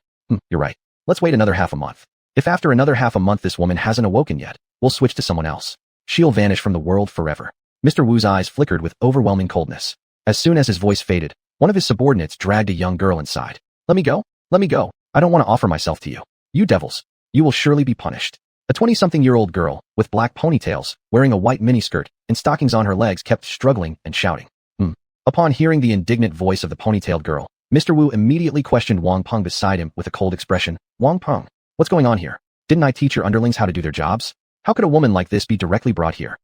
You're right. Let's wait another half a month. If after another half a month this woman hasn't awoken yet, we'll switch to someone else. She'll vanish from the world forever. Mr. Wu's eyes flickered with overwhelming coldness. As soon as his voice faded, one of his subordinates dragged a young girl inside. Let me go. Let me go. I don't want to offer myself to you. You devils. You will surely be punished. A 20-something-year-old girl, with black ponytails, wearing a white miniskirt, and stockings on her legs kept struggling and shouting. Upon hearing the indignant voice of the ponytailed girl, Mr. Wu immediately questioned Wang Peng beside him with a cold expression. Wang Peng, what's going on here? Didn't I teach your underlings how to do their jobs? How could a woman like this be directly brought here?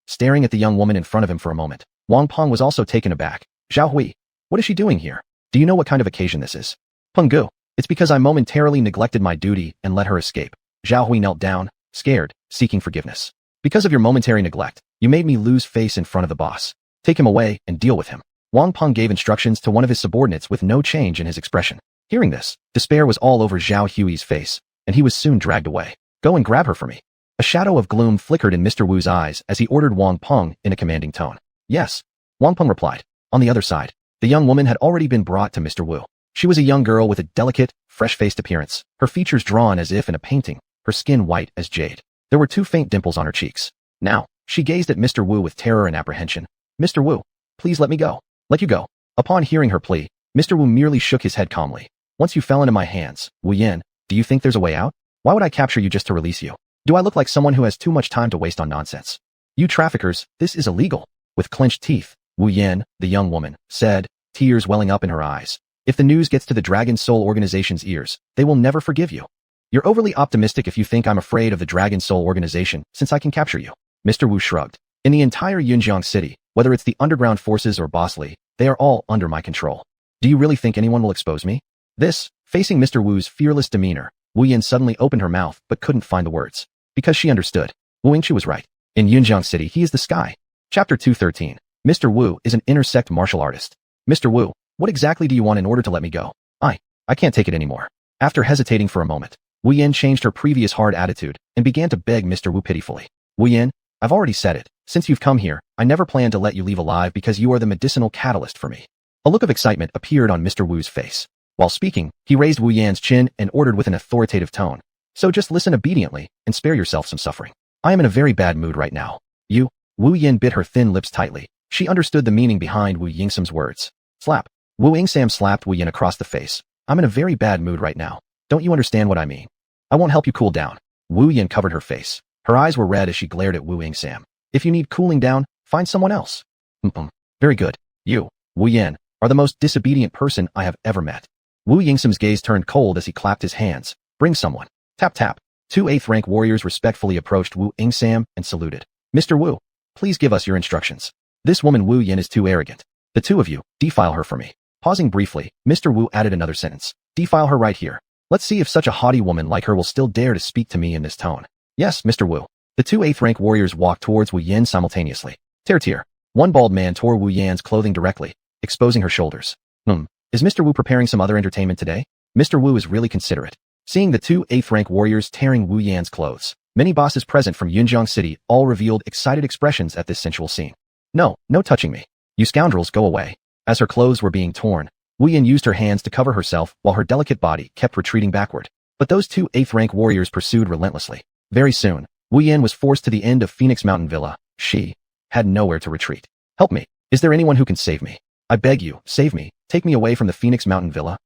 Staring at the young woman in front of him for a moment, Wang Peng was also taken aback. Zhao Hui, what is she doing here? Do you know what kind of occasion this is? Peng Gu, it's because I momentarily neglected my duty and let her escape. Zhao Hui knelt down, scared, seeking forgiveness. Because of your momentary neglect, you made me lose face in front of the boss. Take him away and deal with him. Wang Peng gave instructions to one of his subordinates with no change in his expression. Hearing this, despair was all over Zhao Hui's face, and he was soon dragged away. Go and grab her for me. A shadow of gloom flickered in Mr. Wu's eyes as he ordered Wang Peng in a commanding tone. Yes. Wang Peng replied. On the other side, the young woman had already been brought to Mr. Wu. She was a young girl with a delicate, fresh-faced appearance, her features drawn as if in a painting, her skin white as jade. There were 2 faint dimples on her cheeks. Now, she gazed at Mr. Wu with terror and apprehension. Mr. Wu, please let me go. Let you go. Upon hearing her plea, Mr. Wu merely shook his head calmly. Once you fell into my hands, Wu Yin, do you think there's a way out? Why would I capture you just to release you? Do I look like someone who has too much time to waste on nonsense? You traffickers, this is illegal. With clenched teeth, Wu Yin, the young woman, said, tears welling up in her eyes. If the news gets to the Dragon Soul Organization's ears, they will never forgive you. You're overly optimistic if you think I'm afraid of the Dragon Soul Organization, since I can capture you. Mr. Wu shrugged. In the entire Yunjiang city, whether it's the underground forces or Boss Li, they are all under my control. Do you really think anyone will expose me? Facing Mr. Wu's fearless demeanor, Wu Yin suddenly opened her mouth but couldn't find the words. Because she understood. Wu Yingqi was right. In Yunjiang City, he is the sky. Chapter 213. Mr. Wu is an intersect martial artist. Mr. Wu, what exactly do you want in order to let me go? I can't take it anymore. After hesitating for a moment, Wu Yin changed her previous hard attitude and began to beg Mr. Wu pitifully. Wu Yin, I've already said it. Since you've come here, I never planned to let you leave alive because you are the medicinal catalyst for me. A look of excitement appeared on Mr. Wu's face. While speaking, he raised Wu Yan's chin and ordered with an authoritative tone. So just listen obediently and spare yourself some suffering. I am in a very bad mood right now. Wu Yin bit her thin lips tightly. She understood the meaning behind Wu Yingsam's words. Slap. Wu Yingsam slapped Wu Yin across the face. I'm in a very bad mood right now. Don't you understand what I mean? I won't help you cool down. Wu Yin covered her face. Her eyes were red as she glared at Wu Yingsam. If you need cooling down, find someone else. Very good. You, Wu Yin, are the most disobedient person I have ever met. Wu Yingsam's gaze turned cold as he clapped his hands. Bring someone. Tap tap. 2 8th-rank warriors respectfully approached Wu Yingsam and saluted. Mr. Wu, please give us your instructions. This woman Wu Yin is too arrogant. The 2 of you, defile her for me. Pausing briefly, Mr. Wu added another sentence. Defile her right here. Let's see if such a haughty woman like her will still dare to speak to me in this tone. Yes, Mr. Wu. The 2 8th-rank warriors walked towards Wu Yin simultaneously. Tear. One bald man tore Wu Yan's clothing directly, exposing her shoulders. Is Mr. Wu preparing some other entertainment today? Mr. Wu is really considerate. Seeing the 2 8th-rank warriors tearing Wu Yan's clothes, Many bosses present from Yunjiang City all revealed excited expressions at this sensual scene. No, no touching me. You scoundrels, go away. As her clothes were being torn, Wu Yin used her hands to cover herself while her delicate body kept retreating backward. But those two 8th-rank warriors pursued relentlessly. Very soon, Wu Yin was forced to the end of Phoenix Mountain Villa. She had nowhere to retreat. Help me. Is there anyone who can save me? I beg you, save me. Take me away from the Phoenix Mountain Villa.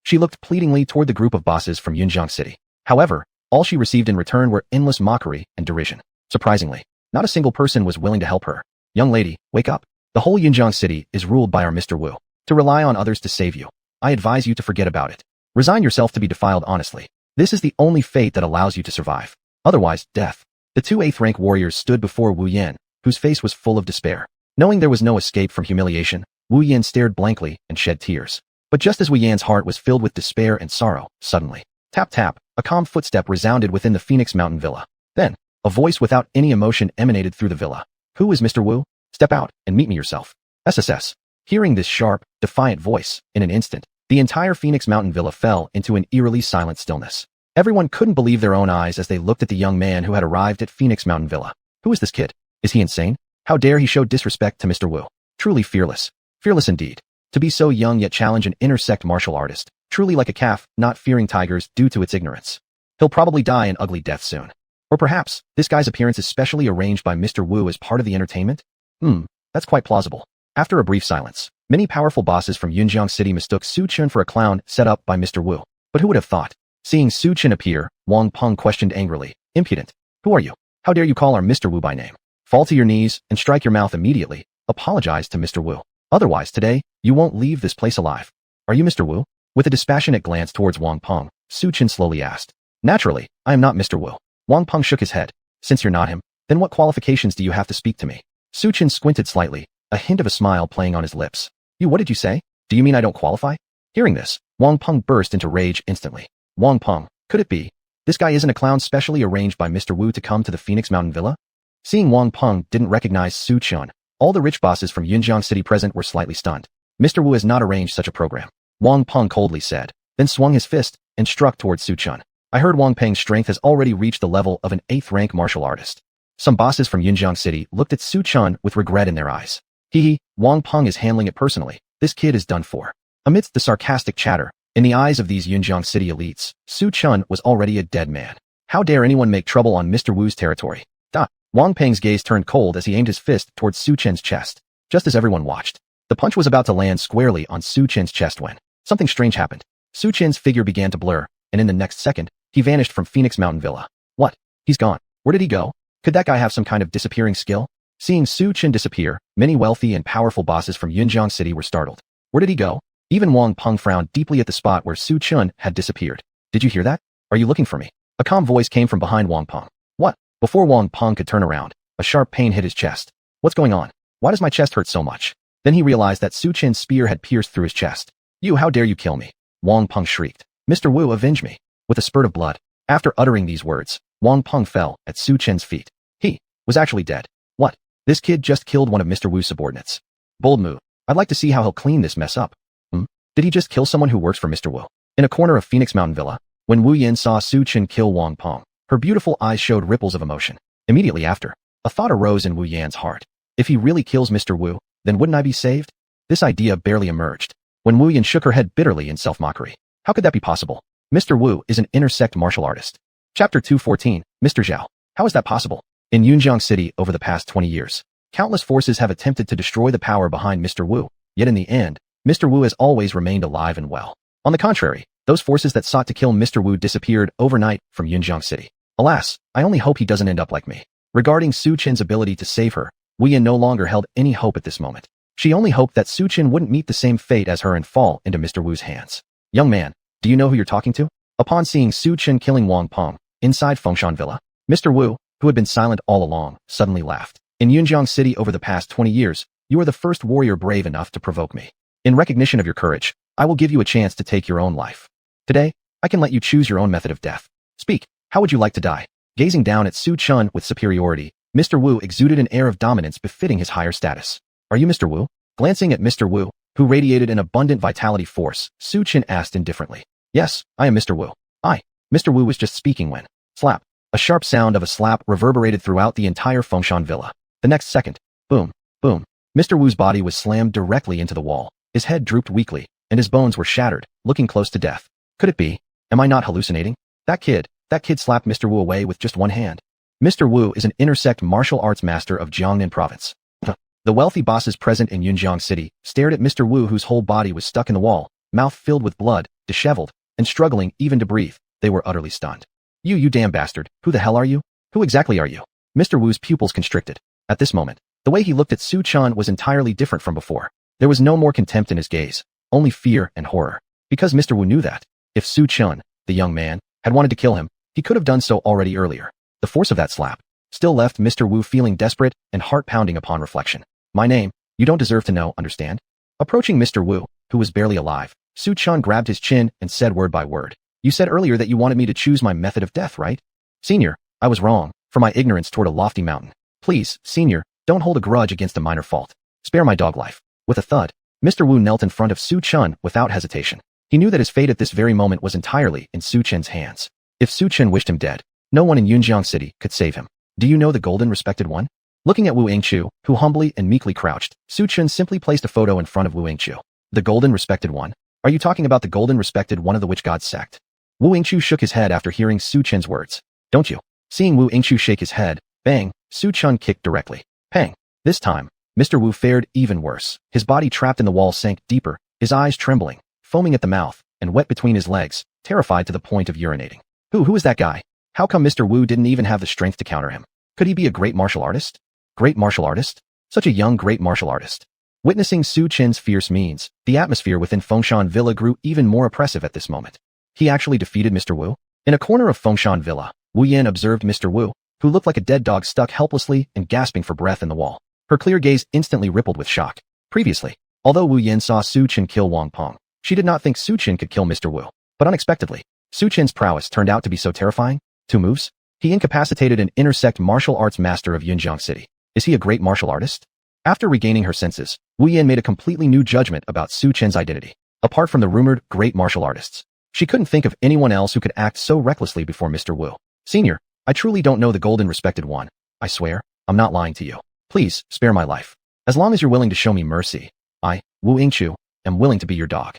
She looked pleadingly toward the group of bosses from Yunjiang City. However, all she received in return were endless mockery and derision. Surprisingly, not a single person was willing to help her. Young lady, wake up. The whole Yunjiang City is ruled by our Mr. Wu. To rely on others to save you, I advise you to forget about it. Resign yourself to be defiled honestly. This is the only fate that allows you to survive. Otherwise, death. The two 8th-rank warriors stood before Wu Yin, whose face was full of despair. Knowing there was no escape from humiliation, Wu Yin stared blankly and shed tears. But just as Wu Yan's heart was filled with despair and sorrow, suddenly, tap tap, a calm footstep resounded within the Phoenix Mountain Villa. Then, a voice without any emotion emanated through the villa. Who is Mr. Wu? Step out and meet me yourself. SSS. Hearing this sharp, defiant voice, in an instant, the entire Phoenix Mountain Villa fell into an eerily silent stillness. Everyone couldn't believe their own eyes as they looked at the young man who had arrived at Phoenix Mountain Villa. Who is this kid? Is he insane? How dare he show disrespect to Mr. Wu? Truly fearless. Fearless indeed. To be so young yet challenge an intersect martial artist. Truly like a calf, not fearing tigers due to its ignorance. He'll probably die an ugly death soon. Or perhaps, this guy's appearance is specially arranged by Mr. Wu as part of the entertainment? That's quite plausible. After a brief silence, many powerful bosses from Yunjiang City mistook Su Chen for a clown set up by Mr. Wu. But who would have thought? Seeing Su Chen appear, Wang Peng questioned angrily. Impudent. Who are you? How dare you call our Mr. Wu by name? Fall to your knees and strike your mouth immediately. Apologize to Mr. Wu. Otherwise today, you won't leave this place alive. Are you Mr. Wu? With a dispassionate glance towards Wang Peng, Su Chen slowly asked. Naturally, I am not Mr. Wu. Wang Peng shook his head. Since you're not him, then what qualifications do you have to speak to me? Su Chen squinted slightly, a hint of a smile playing on his lips. What did you say? Do you mean I don't qualify? Hearing this, Wang Peng burst into rage instantly. Wang Peng, could it be? This guy isn't a clown specially arranged by Mr. Wu to come to the Phoenix Mountain Villa? Seeing Wang Peng didn't recognize Su Chen, all the rich bosses from Yunjiang City present were slightly stunned. Mr. Wu has not arranged such a program. Wang Peng coldly said, then swung his fist and struck towards Su Chen. I heard Wang Peng's strength has already reached the level of an 8th-rank martial artist. Some bosses from Yunjiang City looked at Su Chen with regret in their eyes. Wang Peng is handling it personally. This kid is done for. Amidst the sarcastic chatter, in the eyes of these Yunjiang City elites, Su Chen was already a dead man. How dare anyone make trouble on Mr. Wu's territory? Wang Peng's gaze turned cold as he aimed his fist towards Su Chen's chest. Just as everyone watched, the punch was about to land squarely on Su Chen's chest when something strange happened. Su Chen's figure began to blur, and in the next second, he vanished from Phoenix Mountain Villa. What? He's gone. Where did he go? Could that guy have some kind of disappearing skill? Seeing Su Chen disappear, many wealthy and powerful bosses from Yunjiang City were startled. Where did he go? Even Wang Peng frowned deeply at the spot where Su Chen had disappeared. Did you hear that? Are you looking for me? A calm voice came from behind Wang Peng. What? Before Wang Peng could turn around, a sharp pain hit his chest. What's going on? Why does my chest hurt so much? Then he realized that Su Chen's spear had pierced through his chest. How dare you kill me? Wang Peng shrieked. Mr. Wu, avenge me. With a spurt of blood. After uttering these words, Wang Peng fell at Su Chen's feet. He was actually dead. What? This kid just killed one of Mr. Wu's subordinates. Bold move. I'd like to see how he'll clean this mess up. Did he just kill someone who works for Mr. Wu? In a corner of Phoenix Mountain Villa, when Wu Yin saw Su Chen kill Wang Peng, her beautiful eyes showed ripples of emotion. Immediately after, a thought arose in Wu Yan's heart. If he really kills Mr. Wu, then wouldn't I be saved? This idea barely emerged, when Wu Yin shook her head bitterly in self-mockery. How could that be possible? Mr. Wu is an intersect martial artist. Chapter 214, Mr. Zhao. How is that possible? In Yunjiang City over the past 20 years, countless forces have attempted to destroy the power behind Mr. Wu, yet in the end, Mr. Wu has always remained alive and well. On the contrary, those forces that sought to kill Mr. Wu disappeared overnight from Yunjiang City. Alas, I only hope he doesn't end up like me. Regarding Su Chen's ability to save her, Wu Yin no longer held any hope at this moment. She only hoped that Su Chen wouldn't meet the same fate as her and fall into Mr. Wu's hands. Young man, do you know who you're talking to? Upon seeing Su Chen killing Wang Peng, inside Fengshan Villa, Mr. Wu, who had been silent all along, suddenly laughed. In Yunjiang City over the past 20 years, you are the first warrior brave enough to provoke me. In recognition of your courage, I will give you a chance to take your own life. Today, I can let you choose your own method of death. Speak, how would you like to die? Gazing down at Su Chen with superiority, Mr. Wu exuded an air of dominance befitting his higher status. Are you Mr. Wu? Glancing at Mr. Wu, who radiated an abundant vitality force, Su Chen asked indifferently. Yes, I am Mr. Wu. Mr. Wu was just speaking when, slap, A sharp sound of a slap reverberated throughout the entire Fengshan villa. The next second, boom, boom. Mr. Wu's body was slammed directly into the wall. His head drooped weakly, and his bones were shattered, looking close to death. Could it be? Am I not hallucinating? That kid slapped Mr. Wu away with just one hand. Mr. Wu is an intersect martial arts master of Jiangnan province. The wealthy bosses present in Yunjiang City stared at Mr. Wu, whose whole body was stuck in the wall, mouth filled with blood, disheveled, and struggling even to breathe. They were utterly stunned. You damn bastard, who the hell are you? Who exactly are you? Mr. Wu's pupils constricted. At this moment, the way he looked at Su Chun was entirely different from before. There was no more contempt in his gaze, only fear and horror. Because Mr. Wu knew that, if Su Chun, the young man, had wanted to kill him, he could have done so already earlier. The force of that slap still left Mr. Wu feeling desperate and heart-pounding upon reflection. My name, you don't deserve to know, understand? Approaching Mr. Wu, who was barely alive, Su Chun grabbed his chin and said word by word. You said earlier that you wanted me to choose my method of death, right? Senior, I was wrong, for my ignorance toward a lofty mountain. Please, Senior, don't hold a grudge against a minor fault. Spare my dog life. With a thud, Mr. Wu knelt in front of Su Chun without hesitation. He knew that his fate at this very moment was entirely in Su Chen's hands. If Su Chen wished him dead, no one in Yunjiang City could save him. Do you know the golden respected one? Looking at Wu Yingqiu, who humbly and meekly crouched, Su Chen simply placed a photo in front of Wu Yingqiu. The golden respected one? Are you talking about the golden respected one of the witch god's sect? Wu Yingqiu shook his head after hearing Su Chen's words. Don't you? Seeing Wu Yingqiu shake his head, bang, Su Chun kicked directly. Pang. This time, Mr. Wu fared even worse. His body trapped in the wall sank deeper, his eyes trembling, foaming at the mouth, and wet between his legs, terrified to the point of urinating. Who is that guy? How come Mr. Wu didn't even have the strength to counter him? Could he be a great martial artist? Great martial artist? Such a young great martial artist. Witnessing Su Chen's fierce means, the atmosphere within Fengshan Villa grew even more oppressive at this moment. He actually defeated Mr. Wu? In a corner of Fengshan Villa, Wu Yan observed Mr. Wu, who looked like a dead dog stuck helplessly and gasping for breath in the wall. Her clear gaze instantly rippled with shock. Previously, although Wu Yan saw Su Chen kill Wang Peng, she did not think Su Chen could kill Mr. Wu. But unexpectedly, Su Chen's prowess turned out to be so terrifying. 2 moves? He incapacitated an intersect martial arts master of Yunjiang City. Is he a great martial artist? After regaining her senses, Wu Yan made a completely new judgment about Su Chen's identity. Apart from the rumored great martial artists, she couldn't think of anyone else who could act so recklessly before Mr. Wu. Senior, I truly don't know the golden respected one. I swear, I'm not lying to you. Please, spare my life. As long as you're willing to show me mercy, I, Wu Yingqiu, am willing to be your dog.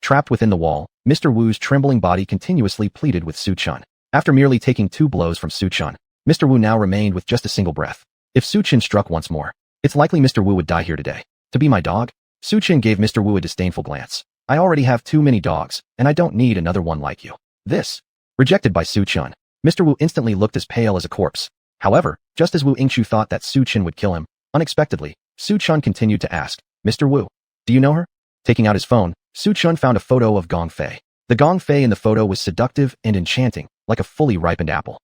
Trapped within the wall, Mr. Wu's trembling body continuously pleaded with Su Chun. After merely taking 2 blows from Su Chun, Mr. Wu now remained with just a single breath. If Su Chen struck once more, it's likely Mr. Wu would die here today. To be my dog? Su Chen gave Mr. Wu a disdainful glance. I already have too many dogs, and I don't need another one like you. This. Rejected by Su Chun, Mr. Wu instantly looked as pale as a corpse. However, just as Wu Yingqiu thought that Su Chen would kill him, unexpectedly, Su Chun continued to ask, Mr. Wu, do you know her? Taking out his phone, Su Chun found a photo of Gong Fei. The Gong Fei in the photo was seductive and enchanting, like a fully ripened apple.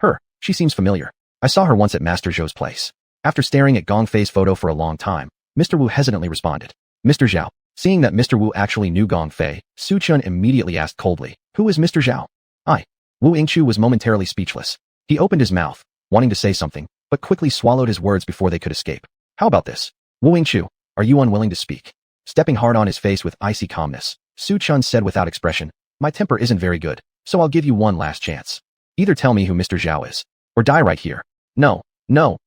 Her. She seems familiar. I saw her once at Master Zhou's place. After staring at Gong Fei's photo for a long time, Mr. Wu hesitantly responded. Mr. Zhao. Seeing that Mr. Wu actually knew Gong Fei, Su Chun immediately asked coldly, who is Mr. Zhao? Wu Yingqiu was momentarily speechless. He opened his mouth, wanting to say something, but quickly swallowed his words before they could escape. How about this? Wu Yingqiu, are you unwilling to speak? Stepping hard on his face with icy calmness, Su Chun said without expression, my temper isn't very good, so I'll give you one last chance. Either tell me who Mr. Zhao is, or die right here. No,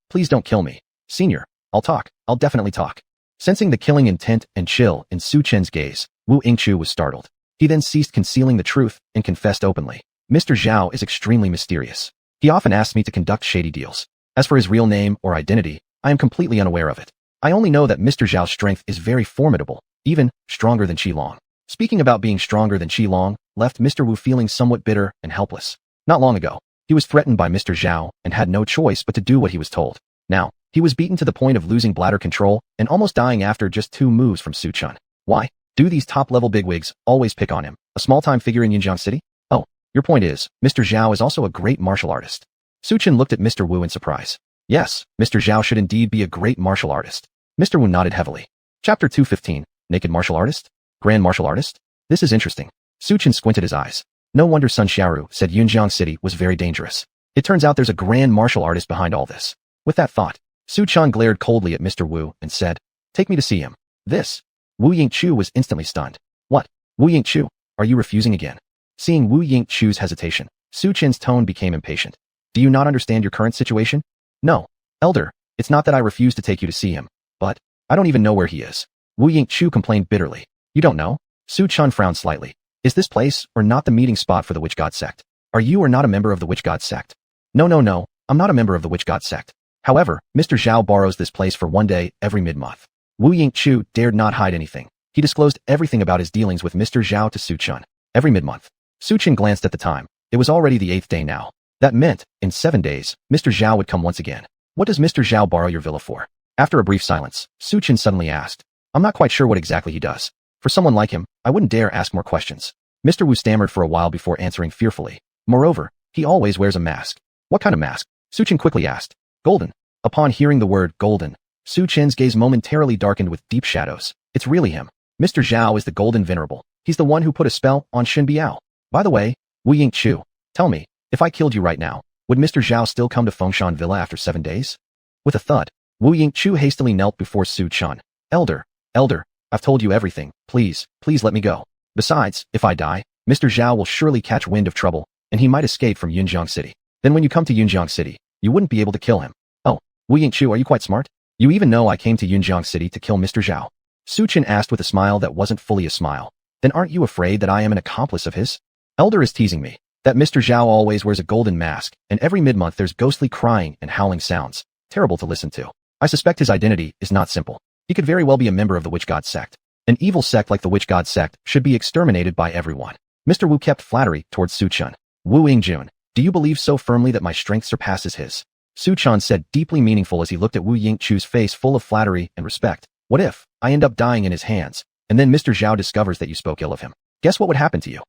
please don't kill me. Senior, I'll talk, I'll definitely talk. Sensing the killing intent and chill in Su Chen's gaze, Wu Yingqiu was startled. He then ceased concealing the truth and confessed openly. Mr. Zhao is extremely mysterious. He often asks me to conduct shady deals. As for his real name or identity, I am completely unaware of it. I only know that Mr. Zhao's strength is very formidable, even stronger than Qilong. Speaking about being stronger than Qilong left Mr. Wu feeling somewhat bitter and helpless. Not long ago, he was threatened by Mr. Zhao and had no choice but to do what he was told. Now, he was beaten to the point of losing bladder control and almost dying after just 2 moves from Su Chun. Why do these top-level bigwigs always pick on him, a small-time figure in Yunjiang City? Oh, your point is, Mr. Zhao is also a great martial artist. Su Chen looked at Mr. Wu in surprise. Yes, Mr. Zhao should indeed be a great martial artist. Mr. Wu nodded heavily. Chapter 215, Naked Martial Artist? Grand Martial Artist? This is interesting. Su Chen squinted his eyes. No wonder Sun Xiaoru said Yunjiang City was very dangerous. It turns out there's a grand martial artist behind all this. With that thought, Su Chen glared coldly at Mr. Wu and said, take me to see him. This. Wu Yingqiu was instantly stunned. What? Wu Yingqiu, are you refusing again? Seeing Wu Yingqiu's hesitation, Su Chen's tone became impatient. Do you not understand your current situation? No, elder, it's not that I refuse to take you to see him, but I don't even know where he is. Wu Yingqiu complained bitterly. You don't know? Su Chun frowned slightly. Is this place or not the meeting spot for the Witch God sect? Are you or not a member of the Witch God sect? No, I'm not a member of the Witch God sect. However, Mr. Zhao borrows this place for one day every mid-month. Wu Yingqiu dared not hide anything. He disclosed everything about his dealings with Mr. Zhao to Su Chun. Every mid-month. Su Chun glanced at the time. It was already the 8th day now. That meant, in 7 days, Mr. Zhao would come once again. What does Mr. Zhao borrow your villa for? After a brief silence, Su Chun suddenly asked. I'm not quite sure what exactly he does. For someone like him, I wouldn't dare ask more questions. Mr. Wu stammered for a while before answering fearfully. Moreover, he always wears a mask. What kind of mask? Su Chun quickly asked. Golden. Upon hearing the word golden, Su Chen's gaze momentarily darkened with deep shadows. It's really him. Mr. Zhao is the Golden Venerable. He's the one who put a spell on Shen Biao. By the way, Wu Yingqiu, tell me, if I killed you right now, would Mr. Zhao still come to Fengshan Villa after 7 days? With a thud, Wu Yingqiu hastily knelt before Su Chun. Elder, I've told you everything. Please let me go. Besides, if I die, Mr. Zhao will surely catch wind of trouble, and he might escape from Yunjiang City. Then when you come to Yunjiang City, you wouldn't be able to kill him. Oh, Wu Yingqiu, are you quite smart? You even know I came to Yunjiang City to kill Mr. Zhao. Su Chun asked with a smile that wasn't fully a smile. Then aren't you afraid that I am an accomplice of his? Elder is teasing me. That Mr. Zhao always wears a golden mask, and every mid-month there's ghostly crying and howling sounds. Terrible to listen to. I suspect his identity is not simple. He could very well be a member of the Witch God sect. An evil sect like the Witch God sect should be exterminated by everyone. Mr. Wu kept flattery towards Su Chun. Wu Yingjun, do you believe so firmly that my strength surpasses his? Su Chun said, deeply meaningful as he looked at Wu Yingqiu's face full of flattery and respect. What if I end up dying in his hands, and then Mr. Zhao discovers that you spoke ill of him? Guess what would happen to you?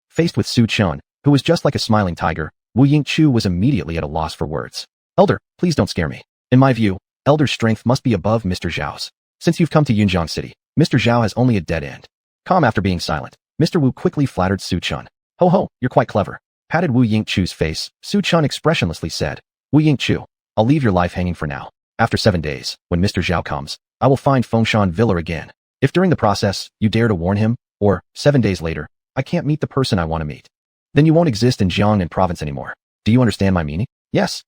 Faced with Su Chun, who was just like a smiling tiger, Wu Yingqiu was immediately at a loss for words. Elder, please don't scare me. In my view, Elder's strength must be above Mr. Zhao's. Since you've come to Yunjiang City, Mr. Zhao has only a dead end. Calm after being silent, Mr. Wu quickly flattered Su Chun. Ho, you're quite clever. Patted Wu Yingqiu's face, Su Chun expressionlessly said. Wu Yingqiu, I'll leave your life hanging for now. After 7 days, when Mr. Zhao comes, I will find Fengshan Villa again. If during the process, you dare to warn him, or, 7 days later, I can't meet the person I want to meet, then you won't exist in Jiangnan province anymore. Do you understand my meaning? Yes,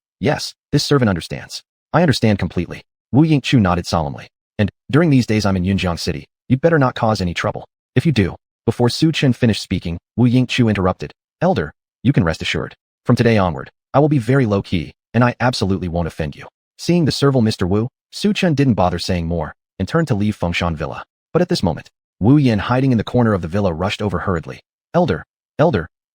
this servant understands. I understand completely. Wu Yingqiu nodded solemnly. And, during these days I'm in Yunjiang City, you'd better not cause any trouble. If you do. Before Su Chun finished speaking, Wu Yingqiu interrupted. Elder, you can rest assured. From today onward, I will be very low-key, and I absolutely won't offend you. Seeing the servile Mr. Wu, Su Chun didn't bother saying more, and turned to leave Fengshan Villa. But at this moment, Wu Yan hiding in the corner of the villa rushed over hurriedly. Elder,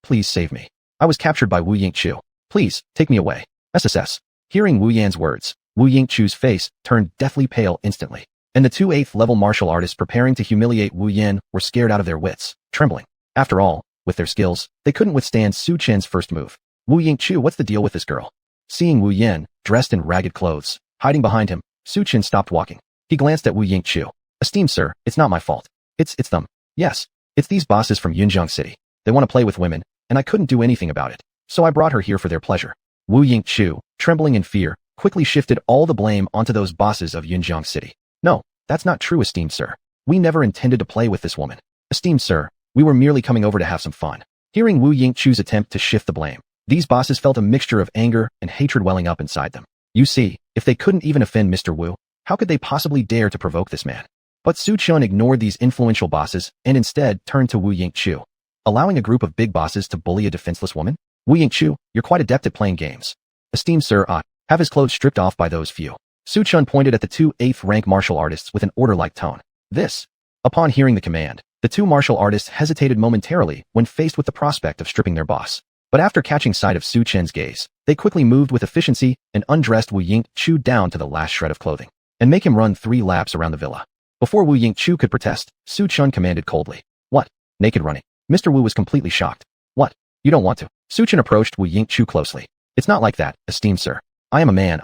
please save me. I was captured by Wu Yingqiu. Please, take me away. SSS. Hearing Wu Yan's words, Wu Yingqiu's face turned deathly pale instantly, and the 2 8th-level martial artists preparing to humiliate Wu Yan were scared out of their wits, trembling. After all, with their skills, they couldn't withstand Su Chen's first move. Wu Yingqiu, what's the deal with this girl? Seeing Wu Yan, dressed in ragged clothes, hiding behind him, Su Chen stopped walking. He glanced at Wu Yingqiu. Esteemed sir, it's not my fault. It's them. Yes, it's these bosses from Yunjiang City. They want to play with women, and I couldn't do anything about it. So I brought her here for their pleasure. Wu Yingqiu, trembling in fear, quickly shifted all the blame onto those bosses of Yunjiang City. No, that's not true, esteemed sir. We never intended to play with this woman. Esteemed sir, we were merely coming over to have some fun. Hearing Wu Yingqiu's attempt to shift the blame, these bosses felt a mixture of anger and hatred welling up inside them. You see, if they couldn't even offend Mr. Wu, how could they possibly dare to provoke this man? But Su Chun ignored these influential bosses and instead turned to Wu Yingqiu. Allowing a group of big bosses to bully a defenseless woman? Wu Yingqiu, you're quite adept at playing games. Esteemed sir, have his clothes stripped off by those few. Su Chun pointed at the 2 8th-rank martial artists with an order-like tone. This. Upon hearing the command, the 2 martial artists hesitated momentarily when faced with the prospect of stripping their boss. But after catching sight of Su Chen's gaze, they quickly moved with efficiency and undressed Wu Yingqiu down to the last shred of clothing, and make him run 3 laps around the villa. Before Wu Yingqiu could protest, Su Chun commanded coldly. What? Naked running? Mr. Wu was completely shocked. What? You don't want to? Su Chun approached Wu Yingqiu closely. It's not like that, esteemed sir. I am a man,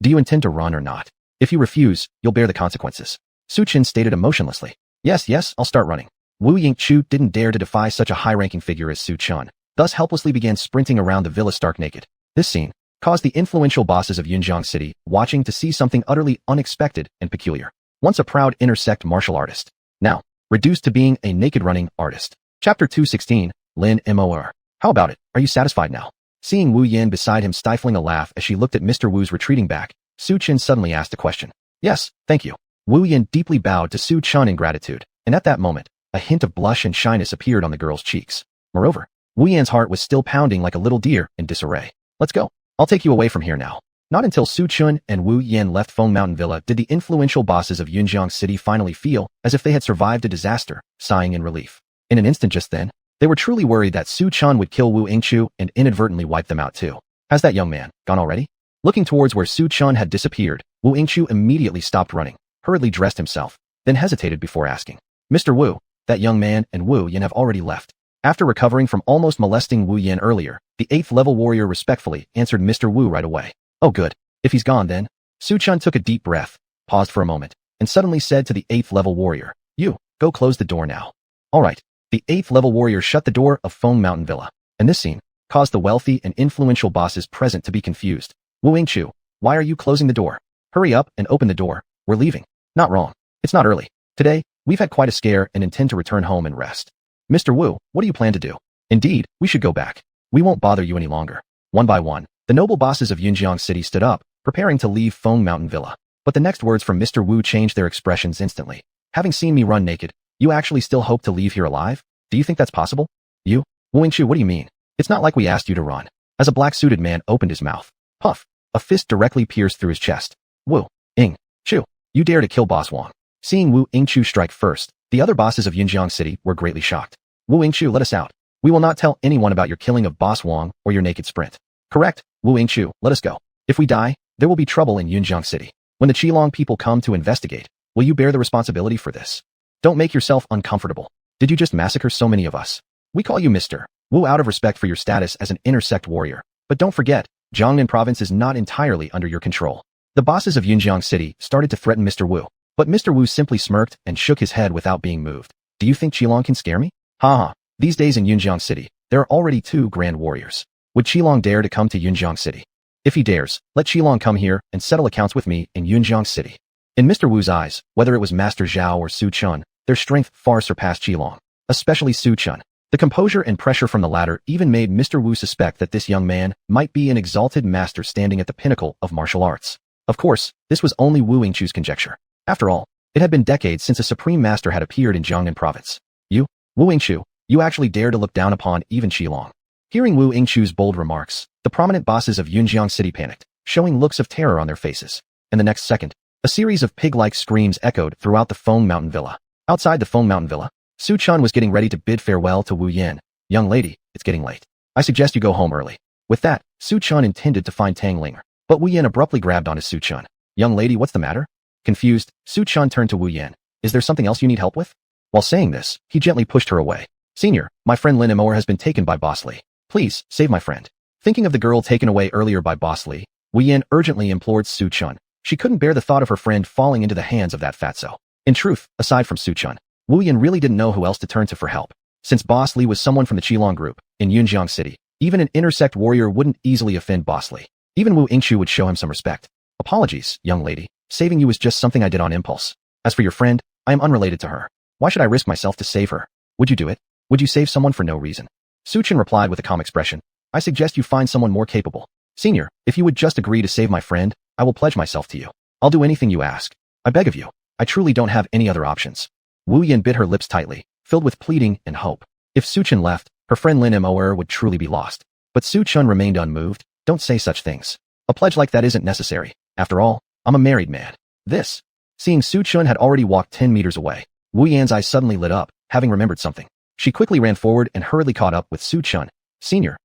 Do you intend to run or not? If you refuse, you'll bear the consequences. Su Chun stated emotionlessly. Yes, I'll start running. Wu Yingqiu didn't dare to defy such a high-ranking figure as Su Chun, thus helplessly began sprinting around the villa stark naked. This scene caused the influential bosses of Yunjiang City watching to see something utterly unexpected and peculiar. Once a proud intersect martial artist, now reduced to being a naked running artist. Chapter 216, Lin Mor. How about it? Are you satisfied now? Seeing Wu Yin beside him stifling a laugh as she looked at Mr. Wu's retreating back, Su Chen suddenly asked a question. Yes, thank you. Wu Yin deeply bowed to Su Chen in gratitude, and at that moment, a hint of blush and shyness appeared on the girl's cheeks. Moreover, Wu Yan's heart was still pounding like a little deer in disarray. Let's go. I'll take you away from here now. Not until Su Chen and Wu Yan left Feng Mountain Villa did the influential bosses of Yunjiang City finally feel as if they had survived a disaster, sighing in relief. In an instant just then, they were truly worried that Su Chen would kill Wu Yingqiu and inadvertently wipe them out too. Has that young man gone already? Looking towards where Su Chen had disappeared, Wu Yingqiu immediately stopped running, hurriedly dressed himself, then hesitated before asking. Mr. Wu, that young man and Wu Yan have already left. After recovering from almost molesting Wu Yan earlier, the 8th level warrior respectfully answered Mr. Wu right away. Oh good. If he's gone then. Su Chen took a deep breath, paused for a moment, and suddenly said to the 8th level warrior, You, go close the door now. Alright. The 8th level warrior shut the door of Feng Mountain Villa, and this scene caused the wealthy and influential bosses present to be confused. Wu Yingqiu, why are you closing the door? Hurry up and open the door. We're leaving. Not wrong. It's not early. Today, we've had quite a scare and intend to return home and rest. Mr. Wu, what do you plan to do? Indeed, we should go back. We won't bother you any longer. One by one, the noble bosses of Yunjiang City stood up, preparing to leave Feng Mountain Villa. But the next words from Mr. Wu changed their expressions instantly. Having seen me run naked, you actually still hope to leave here alive? Do you think that's possible? You? Wu Yingqiu, what do you mean? It's not like we asked you to run. As a black-suited man opened his mouth. Puff. A fist directly pierced through his chest. Wu Yingqiu, you dare to kill Boss Wang. Seeing Wu Yingqiu strike first, the other bosses of Yunjiang City were greatly shocked. Wu Yingqiu, let us out. We will not tell anyone about your killing of Boss Wang or your naked sprint. Correct, Wu Yingqiu, let us go. If we die, there will be trouble in Yunjiang City. When the Qilong people come to investigate, will you bear the responsibility for this? Don't make yourself uncomfortable. Did you just massacre so many of us? We call you Mr. Wu out of respect for your status as an intersect warrior. But don't forget, Jiangnan province is not entirely under your control. The bosses of Yunjiang City started to threaten Mr. Wu, but Mr. Wu simply smirked and shook his head without being moved. Do you think Qilong can scare me? Haha, these days in Yunjiang City, there are already 2 grand warriors. Would Qilong dare to come to Yunjiang City? If he dares, let Qilong come here and settle accounts with me in Yunjiang City. In Mr. Wu's eyes, whether it was Master Zhao or Su Chen, their strength far surpassed Qilong, especially Su Chen. The composure and pressure from the latter even made Mr. Wu suspect that this young man might be an exalted master standing at the pinnacle of martial arts. Of course, this was only Wu Yingqiu's conjecture. After all, it had been decades since a supreme master had appeared in Jiangnan province. You, Wu Yingqiu, you actually dare to look down upon even Qilong. Hearing Wu Yingqiu's bold remarks, the prominent bosses of Yunjiang City panicked, showing looks of terror on their faces. In the next second, a series of pig-like screams echoed throughout the Feng Mountain Villa. Outside the Feng Mountain Villa, Su Chen was getting ready to bid farewell to Wu Yan. Young lady, it's getting late. I suggest you go home early. With that, Su Chen intended to find Tang Linger, but Wu Yan abruptly grabbed onto Su Chen. Young lady, what's the matter? Confused, Su Chen turned to Wu Yan. Is there something else you need help with? While saying this, he gently pushed her away. Senior, my friend Lin Emoer has been taken by Boss Li. Please, save my friend. Thinking of the girl taken away earlier by Boss Li, Wu Yan urgently implored Su Chen. She couldn't bear the thought of her friend falling into the hands of that fatso. In truth, aside from Su Chen, Wu Yan really didn't know who else to turn to for help. Since Boss Li was someone from the Qilong group, in Yunjiang City, even an intersect warrior wouldn't easily offend Boss Li. Even Wu Yingqiu would show him some respect. Apologies, young lady. Saving you was just something I did on impulse. As for your friend, I am unrelated to her. Why should I risk myself to save her? Would you do it? Would you save someone for no reason? Su Chen replied with a calm expression. I suggest you find someone more capable. Senior, if you would just agree to save my friend, I will pledge myself to you. I'll do anything you ask. I beg of you. I truly don't have any other options. Wu Yan bit her lips tightly, filled with pleading and hope. If Su Chen left, her friend Lin Emoer would truly be lost. But Su Chen remained unmoved. Don't say such things. A pledge like that isn't necessary. After all, I'm a married man. This. Seeing Su Chen had already walked 10 meters away, Wu Yan's eyes suddenly lit up, having remembered something. She quickly ran forward and hurriedly caught up with Su Chen. Senior,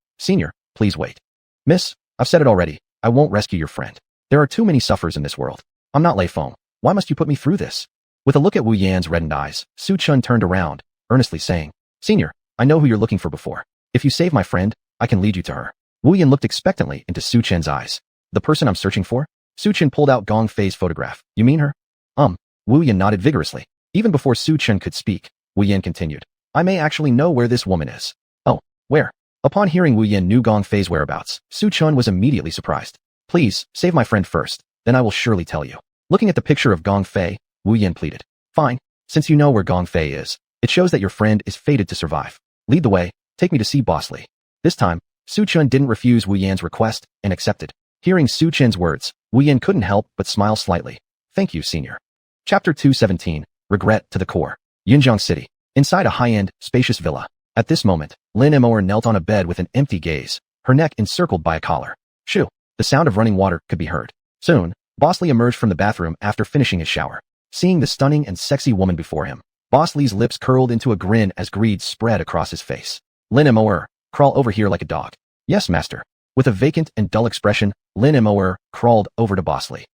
please wait. Miss, I've said it already. I won't rescue your friend. There are too many sufferers in this world. I'm not Lei Feng. Why must you put me through this? With a look at Wu Yan's reddened eyes, Su Chen turned around, earnestly saying, Senior, I know who you're looking for before. If you save my friend, I can lead you to her. Wu Yan looked expectantly into Su Chen's eyes. The person I'm searching for? Su Chen pulled out Gong Fei's photograph. You mean her? Wu Yan nodded vigorously. Even before Su Chen could speak, Wu Yan continued. I may actually know where this woman is. Oh, where? Upon hearing Wu Yan knew Gong Fei's whereabouts, Su Chen was immediately surprised. Please, save my friend first, then I will surely tell you. Looking at the picture of Gong Fei, Wu Yan pleaded. Fine, since you know where Gong Fei is, it shows that your friend is fated to survive. Lead the way, take me to see Boss Li. This time, Su Chun didn't refuse Wu Yan's request and accepted. Hearing Su Chen's words, Wu Yan couldn't help but smile slightly. Thank you, senior. Chapter 217, Regret to the Core. Yunjiang City. Inside a high-end, spacious villa. At this moment, Lin Moer knelt on a bed with an empty gaze, her neck encircled by a collar. Shoo! The sound of running water could be heard. Soon, Boss Lee emerged from the bathroom after finishing his shower. Seeing the stunning and sexy woman before him, Boss Lee's lips curled into a grin as greed spread across his face. Lin Moer, crawl over here like a dog. Yes, master. With a vacant and dull expression, Lin Moer crawled over to Boss Lee.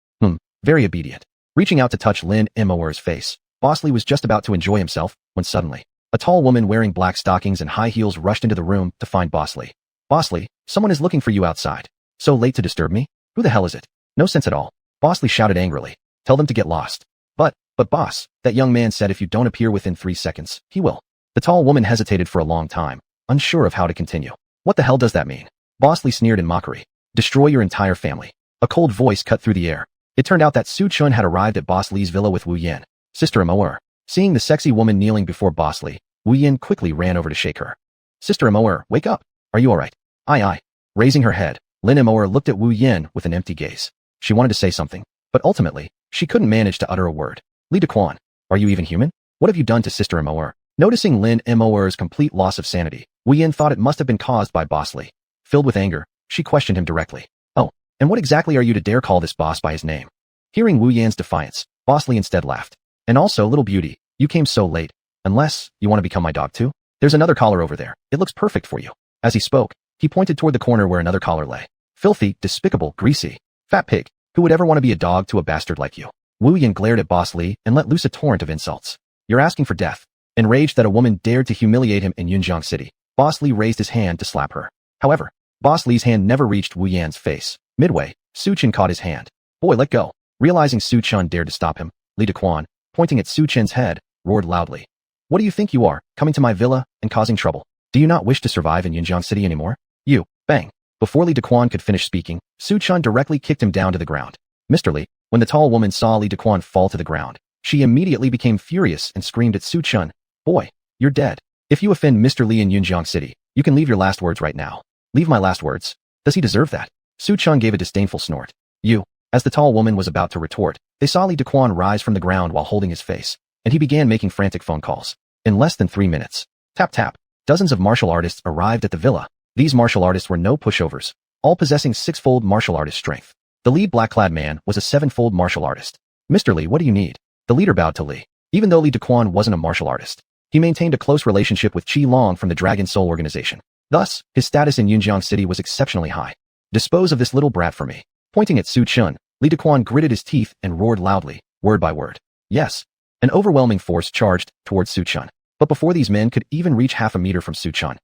Very obedient. Reaching out to touch Lin Moer's face, Boss Lee was just about to enjoy himself when suddenly, a tall woman wearing black stockings and high heels rushed into the room to find Boss Lee. Boss Lee, someone is looking for you outside. So late to disturb me? Who the hell is it? No sense at all. Boss Lee shouted angrily. Tell them to get lost. But boss, that young man said if you don't appear within 3 seconds, he will. The tall woman hesitated for a long time, unsure of how to continue. What the hell does that mean? Boss Lee sneered in mockery. Destroy your entire family. A cold voice cut through the air. It turned out that Su Chun had arrived at Boss Lee's villa with Wu Yan, Sister Moer. Seeing the sexy woman kneeling before Boss Lee, Wu Yan quickly ran over to shake her. Sister Moer, wake up. Are you alright? Aye. Raising her head, Lin Moer looked at Wu Yan with an empty gaze. She wanted to say something, but ultimately, she couldn't manage to utter a word. Li Dequan, are you even human? What have you done to Sister Moer? Noticing Lin Moer's complete loss of sanity, Wu Yan thought it must have been caused by Boss Lee. Filled with anger, she questioned him directly. Oh, and what exactly are you to dare call this boss by his name? Hearing Wu Yan's defiance, Boss Lee instead laughed. And also, little beauty, you came so late. Unless, you want to become my dog too? There's another collar over there. It looks perfect for you. As he spoke, he pointed toward the corner where another collar lay. Filthy, despicable, greasy, fat pig. Who would ever want to be a dog to a bastard like you? Wu Yan glared at Boss Lee and let loose a torrent of insults. You're asking for death. Enraged that a woman dared to humiliate him in Yunjiang City, Boss Lee raised his hand to slap her. However, Boss Lee's hand never reached Wu Yan's face. Midway, Su Chun caught his hand. Boy, let go. Realizing Su Chun dared to stop him, Li Dequan, pointing at Su Chen's head, roared loudly. What do you think you are, coming to my villa and causing trouble? Do you not wish to survive in Yunjiang City anymore? You, bang. Before Li Dequan could finish speaking, Su Chun directly kicked him down to the ground. Mr. Li, when the tall woman saw Li Dequan fall to the ground, she immediately became furious and screamed at Su Chun. Boy, you're dead. If you offend Mr. Li in Yunjiang City, you can leave your last words right now. Leave my last words? Does he deserve that? Su Chun gave a disdainful snort. You. As the tall woman was about to retort, they saw Li Dequan rise from the ground while holding his face, and he began making frantic phone calls. In less than 3 minutes, tap tap, dozens of martial artists arrived at the villa. These martial artists were no pushovers, all possessing 6-fold martial artist strength. The lead black-clad man was a 7-fold martial artist. Mr. Li, what do you need? The leader bowed to Li. Even though Li Dequan wasn't a martial artist, he maintained a close relationship with Qi Long from the Dragon Soul organization. Thus, his status in Yunjiang City was exceptionally high. Dispose of this little brat for me. Pointing at Su Chun, Li Dequan gritted his teeth and roared loudly, word by word. Yes. An overwhelming force charged towards Su Chun. But before these men could even reach half a meter from Su Chun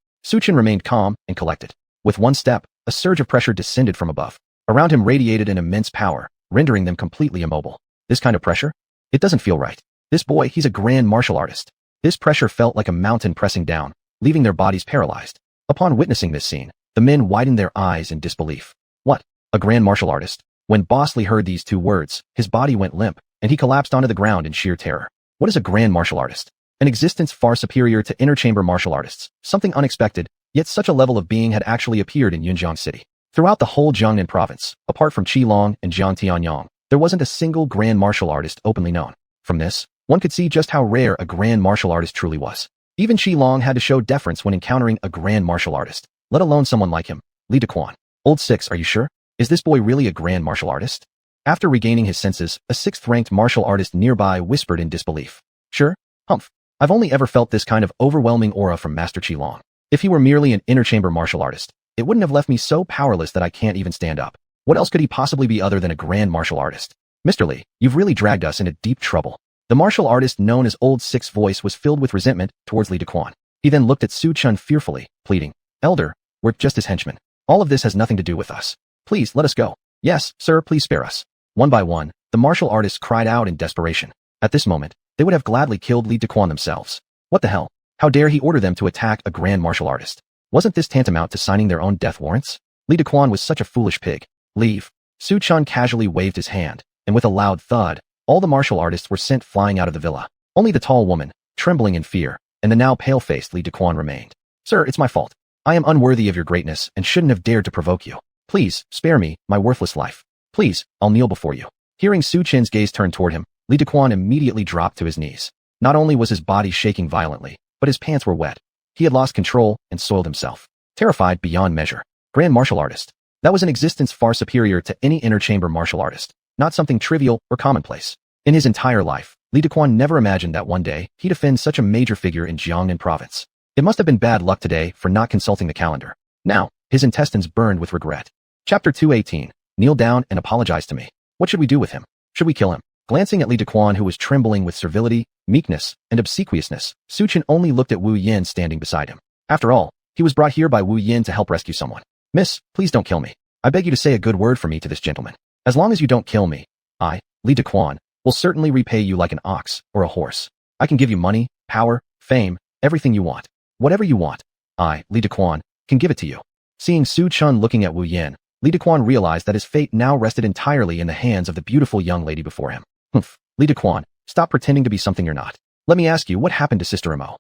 remained calm and collected. With one step, a surge of pressure descended from above. Around him radiated an immense power, rendering them completely immobile. This kind of pressure? It doesn't feel right. This boy, he's a grand martial artist. This pressure felt like a mountain pressing down, leaving their bodies paralyzed. Upon witnessing this scene, the men widened their eyes in disbelief. What? A grand martial artist? When Boss Lee heard these 2 words, his body went limp, and he collapsed onto the ground in sheer terror. What is a grand martial artist? An existence far superior to inner chamber martial artists, something unexpected, yet such a level of being had actually appeared in Yunjiang City. Throughout the whole Jiangnan province, apart from Qi Long and Jiang Tianyang, there wasn't a single grand martial artist openly known. From this, one could see just how rare a grand martial artist truly was. Even Qi Long had to show deference when encountering a grand martial artist, let alone someone like him. Li Dequan. Old 6, are you sure? Is this boy really a grand martial artist? After regaining his senses, a 6th-ranked martial artist nearby whispered in disbelief. Sure? Humph. I've only ever felt this kind of overwhelming aura from Master Qi Long. If he were merely an inner chamber martial artist, it wouldn't have left me so powerless that I can't even stand up. What else could he possibly be other than a grand martial artist? Mr. Li, you've really dragged us into deep trouble. The martial artist known as Old 6's voice was filled with resentment towards Li Dequan. He then looked at Su Chun fearfully, pleading, Elder, we're just his henchmen. All of this has nothing to do with us. Please, let us go. Yes, sir, please spare us. One by one, the martial artists cried out in desperation. At this moment, they would have gladly killed Li Dequan themselves. What the hell? How dare he order them to attack a grand martial artist? Wasn't this tantamount to signing their own death warrants? Li Dequan was such a foolish pig. Leave. Su Chun casually waved his hand, and with a loud thud, all the martial artists were sent flying out of the villa. Only the tall woman, trembling in fear, and the now pale-faced Li Dequan remained. Sir, it's my fault. I am unworthy of your greatness and shouldn't have dared to provoke you. Please, spare me, my worthless life. Please, I'll kneel before you. Hearing Su Chen's gaze turn toward him, Li Dequan immediately dropped to his knees. Not only was his body shaking violently, but his pants were wet. He had lost control and soiled himself. Terrified beyond measure. Grand martial artist. That was an existence far superior to any inner chamber martial artist, not something trivial or commonplace. In his entire life, Li Dequan never imagined that one day he'd offend such a major figure in Jiangnan province. It must have been bad luck today for not consulting the calendar. Now, his intestines burned with regret. Chapter 218. Kneel down and apologize to me. What should we do with him? Should we kill him? Glancing at Li Dequan, who was trembling with servility, meekness, and obsequiousness, Su Chen only looked at Wu Yin standing beside him. After all, he was brought here by Wu Yin to help rescue someone. Miss, please don't kill me. I beg you to say a good word for me to this gentleman. As long as you don't kill me, I, Li Dequan, will certainly repay you like an ox or a horse. I can give you money, power, fame, everything you want. Whatever you want, I, Li Dequan, can give it to you. Seeing Su Chen looking at Wu Yin, Li Dequan realized that his fate now rested entirely in the hands of the beautiful young lady before him. Humph, Li Dequan, stop pretending to be something you're not. Let me ask you, what happened to Sister Imo?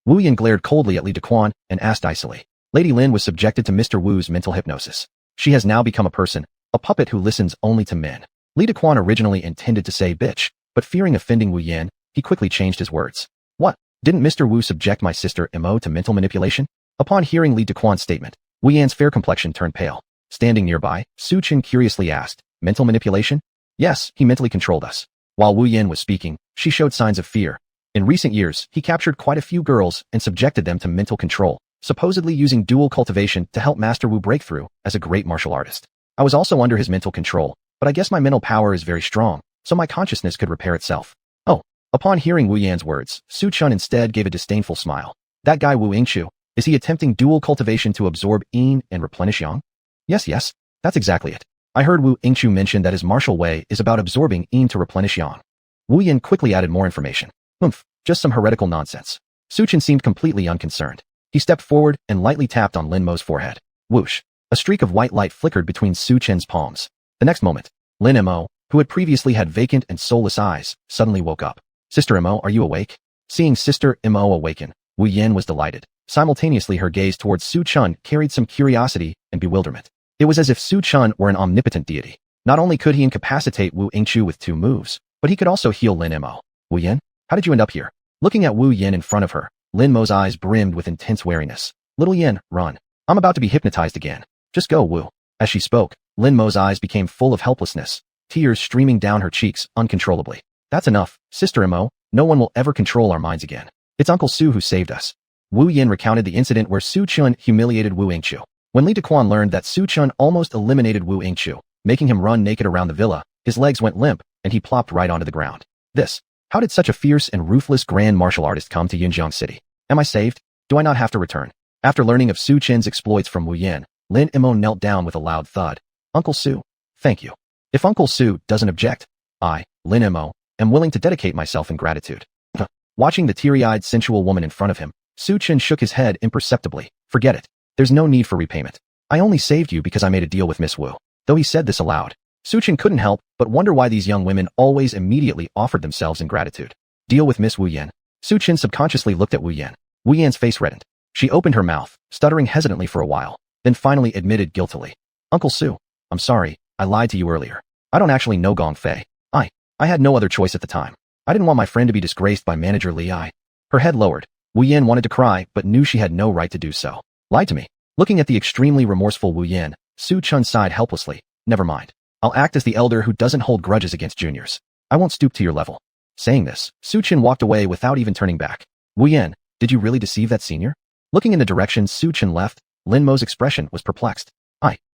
Wu Yin glared coldly at Li Dequan and asked icily. Lady Lin was subjected to Mr. Wu's mental hypnosis. She has now become a person, a puppet who listens only to men. Li Dequan originally intended to say bitch, but fearing offending Wu Yin, he quickly changed his words. What? Didn't Mr. Wu subject my sister Imo to mental manipulation? Upon hearing Li Dequan's statement, Wu Yan's fair complexion turned pale. Standing nearby, Su Chen curiously asked, mental manipulation? Yes, he mentally controlled us. While Wu Yin was speaking, she showed signs of fear. In recent years, he captured quite a few girls and subjected them to mental control, supposedly using dual cultivation to help Master Wu break through as a great martial artist. I was also under his mental control, but I guess my mental power is very strong, so my consciousness could repair itself. Oh. Upon hearing Wu Yan's words, Su Chen instead gave a disdainful smile. That guy Wu Yingqiu, is he attempting dual cultivation to absorb yin and replenish yang? Yes, that's exactly it. I heard Wu Yingqiu mention that his martial way is about absorbing yin to replenish yang. Wu Yin quickly added more information. Just some heretical nonsense. Su Chen seemed completely unconcerned. He stepped forward and lightly tapped on Lin Mo's forehead. Whoosh! A streak of white light flickered between Su Chen's palms. The next moment, Lin Mo, who had previously had vacant and soulless eyes, suddenly woke up. Sister Imo, are you awake? Seeing Sister Imo awaken, Wu Yin was delighted. Simultaneously, her gaze towards Su Chen carried some curiosity and bewilderment. It was as if Su Chen were an omnipotent deity. Not only could he incapacitate Wu Yingqiu with 2 moves, but he could also heal Lin Mo. Wu Yin, how did you end up here? Looking at Wu Yin in front of her, Lin Mo's eyes brimmed with intense wariness. Little Yin, run. I'm about to be hypnotized again. Just go, Wu. As she spoke, Lin Mo's eyes became full of helplessness, tears streaming down her cheeks uncontrollably. That's enough, Sister Imo. No one will ever control our minds again. It's Uncle Su who saved us. Wu Yin recounted the incident where Su Chen humiliated Wu Yingqiu. When Li Dequan learned that Su Chen almost eliminated Wu Yingqiu, making him run naked around the villa, his legs went limp, and he plopped right onto the ground. How did such a fierce and ruthless grand martial artist come to Yunjiang City? Am I saved? Do I not have to return? After learning of Su Chen's exploits from Wu Yin, Lin Mo knelt down with a loud thud. Uncle Su, thank you. If Uncle Su doesn't object, I, Lin Mo, am willing to dedicate myself in gratitude. Watching the teary-eyed sensual woman in front of him, Su Chen shook his head imperceptibly. Forget it. There's no need for repayment. I only saved you because I made a deal with Miss Wu. Though he said this aloud, Su Chen couldn't help but wonder why these young women always immediately offered themselves in gratitude. Deal with Miss Wu Yin. Su Chen subconsciously looked at Wu Yin. Wu Yan's face reddened. She opened her mouth, stuttering hesitantly for a while, then finally admitted guiltily. Uncle Su, I'm sorry, I lied to you earlier. I don't actually know Gong Fei. I had no other choice at the time. I didn't want my friend to be disgraced by Manager Li. Her head lowered. Wu Yin wanted to cry, but knew she had no right to do so. Lied to me. Looking at the extremely remorseful Wu Yin, Su Chen sighed helplessly. Never mind. I'll act as the elder who doesn't hold grudges against juniors. I won't stoop to your level. Saying this, Su Chen walked away without even turning back. Wu Yin, did you really deceive that senior? Looking in the direction Su Chen left, Lin Mo's expression was perplexed.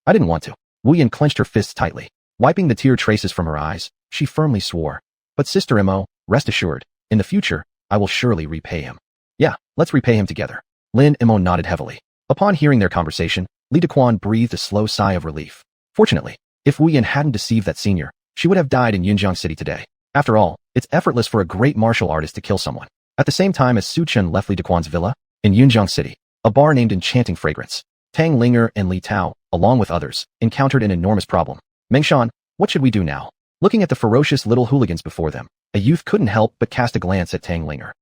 I didn't want to. Wu Yin clenched her fists tightly. Wiping the tear traces from her eyes, she firmly swore. But Sister Imo, rest assured, in the future, I will surely repay him. Yeah, let's repay him together. Lin Imo nodded heavily. Upon hearing their conversation, Li Dequan breathed a slow sigh of relief. Fortunately, if Wu Yin hadn't deceived that senior, she would have died in Yunjiang City today. After all, it's effortless for a great martial artist to kill someone. At the same time as Su Chen left Li Dequan's villa, in Yunjiang City, a bar named Enchanting Fragrance, Tang Linger and Li Tao, along with others, encountered an enormous problem. Mengshan, what should we do now? Looking at the ferocious little hooligans before them, a youth couldn't help but cast a glance at Tang Linger.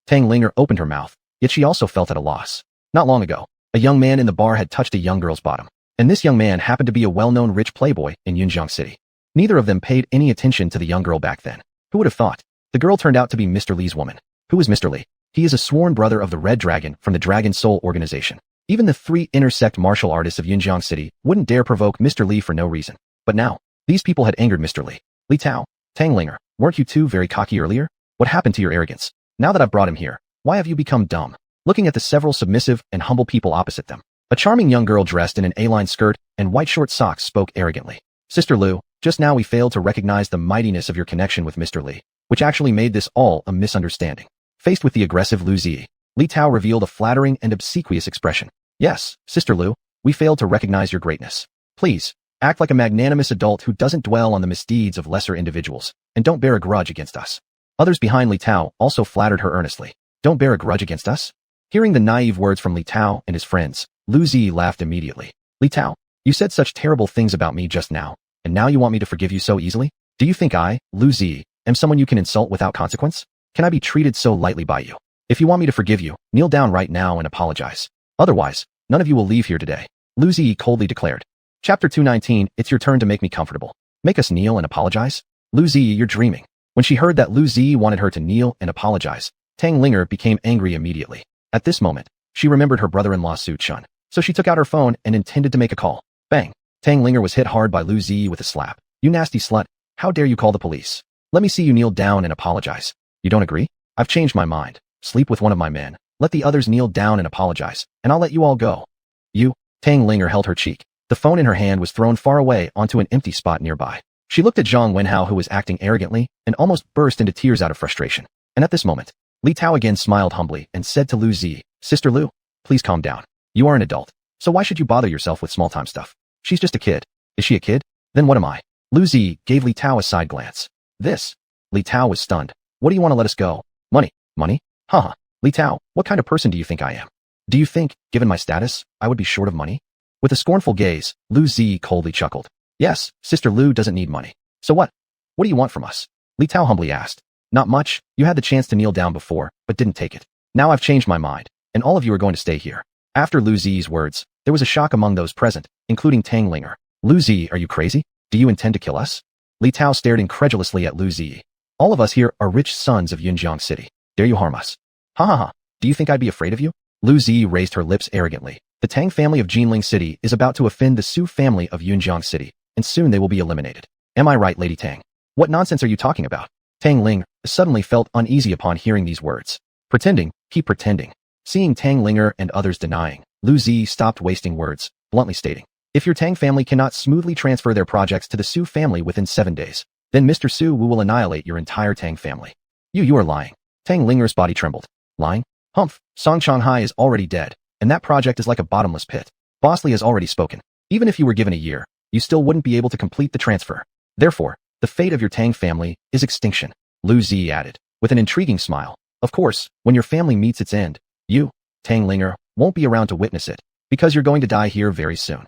Tang Linger opened her mouth, yet she also felt at a loss. Not long ago, A young man in the bar had touched a young girl's bottom. And this young man happened to be a well-known rich playboy in Yunjiang City. Neither of them paid any attention to the young girl back then. Who would have thought? The girl turned out to be Mr. Li's woman. Who is Mr. Li? He is a sworn brother of the Red Dragon from the Dragon Soul organization. Even the 3 intersect martial artists of Yunjiang City wouldn't dare provoke Mr. Li for no reason. But now, these people had angered Mr. Li. Li Tao, Tang Linger, weren't you two very cocky earlier? What happened to your arrogance? Now that I've brought him here, why have you become dumb? Looking at the several submissive and humble people opposite them, a charming young girl dressed in an A-line skirt and white short socks spoke arrogantly. Sister Lu, just now we failed to recognize the mightiness of your connection with Mr. Li, which actually made this all a misunderstanding. Faced with the aggressive Lu Zi, Li Tao revealed a flattering and obsequious expression. Yes, Sister Lu, we failed to recognize your greatness. Please, act like a magnanimous adult who doesn't dwell on the misdeeds of lesser individuals, and don't bear a grudge against us. Others behind Li Tao also flattered her earnestly. Don't bear a grudge against us? Hearing the naive words from Li Tao and his friends, Lu Zi laughed immediately. Li Tao, you said such terrible things about me just now, and now you want me to forgive you so easily? Do you think I, Lu Zi, am someone you can insult without consequence? Can I be treated so lightly by you? If you want me to forgive you, kneel down right now and apologize. Otherwise, none of you will leave here today. Lu Zi coldly declared. Chapter 219, it's your turn to make me comfortable. Make us kneel and apologize? Lu Zi, you're dreaming. When she heard that Lu Zi wanted her to kneel and apologize, Tang Linger became angry immediately. At this moment, she remembered her brother-in-law Su Chun, so she took out her phone and intended to make a call. Bang! Tang Linger was hit hard by Lu Zi with a slap. You nasty slut, how dare you call the police? Let me see you kneel down and apologize. You don't agree? I've changed my mind. Sleep with one of my men. Let the others kneel down and apologize, and I'll let you all go. You, Tang Linger held her cheek. The phone in her hand was thrown far away onto an empty spot nearby. She looked at Zhang Wenhao who was acting arrogantly and almost burst into tears out of frustration. And at this moment, Li Tao again smiled humbly and said to Lu Zi, Sister Lu, please calm down. You are an adult, so why should you bother yourself with small-time stuff? She's just a kid. Is she a kid? Then what am I? Lu Zi gave Li Tao a side glance. This? Li Tao was stunned. What do you want to let us go? Money. Money? Haha. Li Tao, what kind of person do you think I am? Do you think, given my status, I would be short of money? With a scornful gaze, Lu Zi coldly chuckled. Yes, Sister Lu doesn't need money. So what? What do you want from us? Li Tao humbly asked. Not much. You had the chance to kneel down before, but didn't take it. Now I've changed my mind, and all of you are going to stay here. After Lu Zi's words, there was a shock among those present, including Tang Linger. Lu Zi, are you crazy? Do you intend to kill us? Li Tao stared incredulously at Lu Zi. All of us here are rich sons of Yunjiang City. Dare you harm us? Ha ha ha. Do you think I'd be afraid of you? Lu Zi raised her lips arrogantly. The Tang family of Jinling City is about to offend the Su family of Yunjiang City, and soon they will be eliminated. Am I right, Lady Tang? What nonsense are you talking about? Tang Ling suddenly felt uneasy upon hearing these words. Pretending, keep pretending. Seeing Tang Linger and others denying, Lu Zi stopped wasting words, bluntly stating, if your Tang family cannot smoothly transfer their projects to the Su family within 7 days, then Mr. Su will annihilate your entire Tang family. You are lying. Tang Linger's body trembled. Lying? Humph, Song Changhai is already dead, and that project is like a bottomless pit. Boss Li has already spoken. Even if you were given a year, you still wouldn't be able to complete the transfer. Therefore, the fate of your Tang family is extinction, Lu Zi added, with an intriguing smile. Of course, when your family meets its end, you, Tang Linger, won't be around to witness it, because you're going to die here very soon.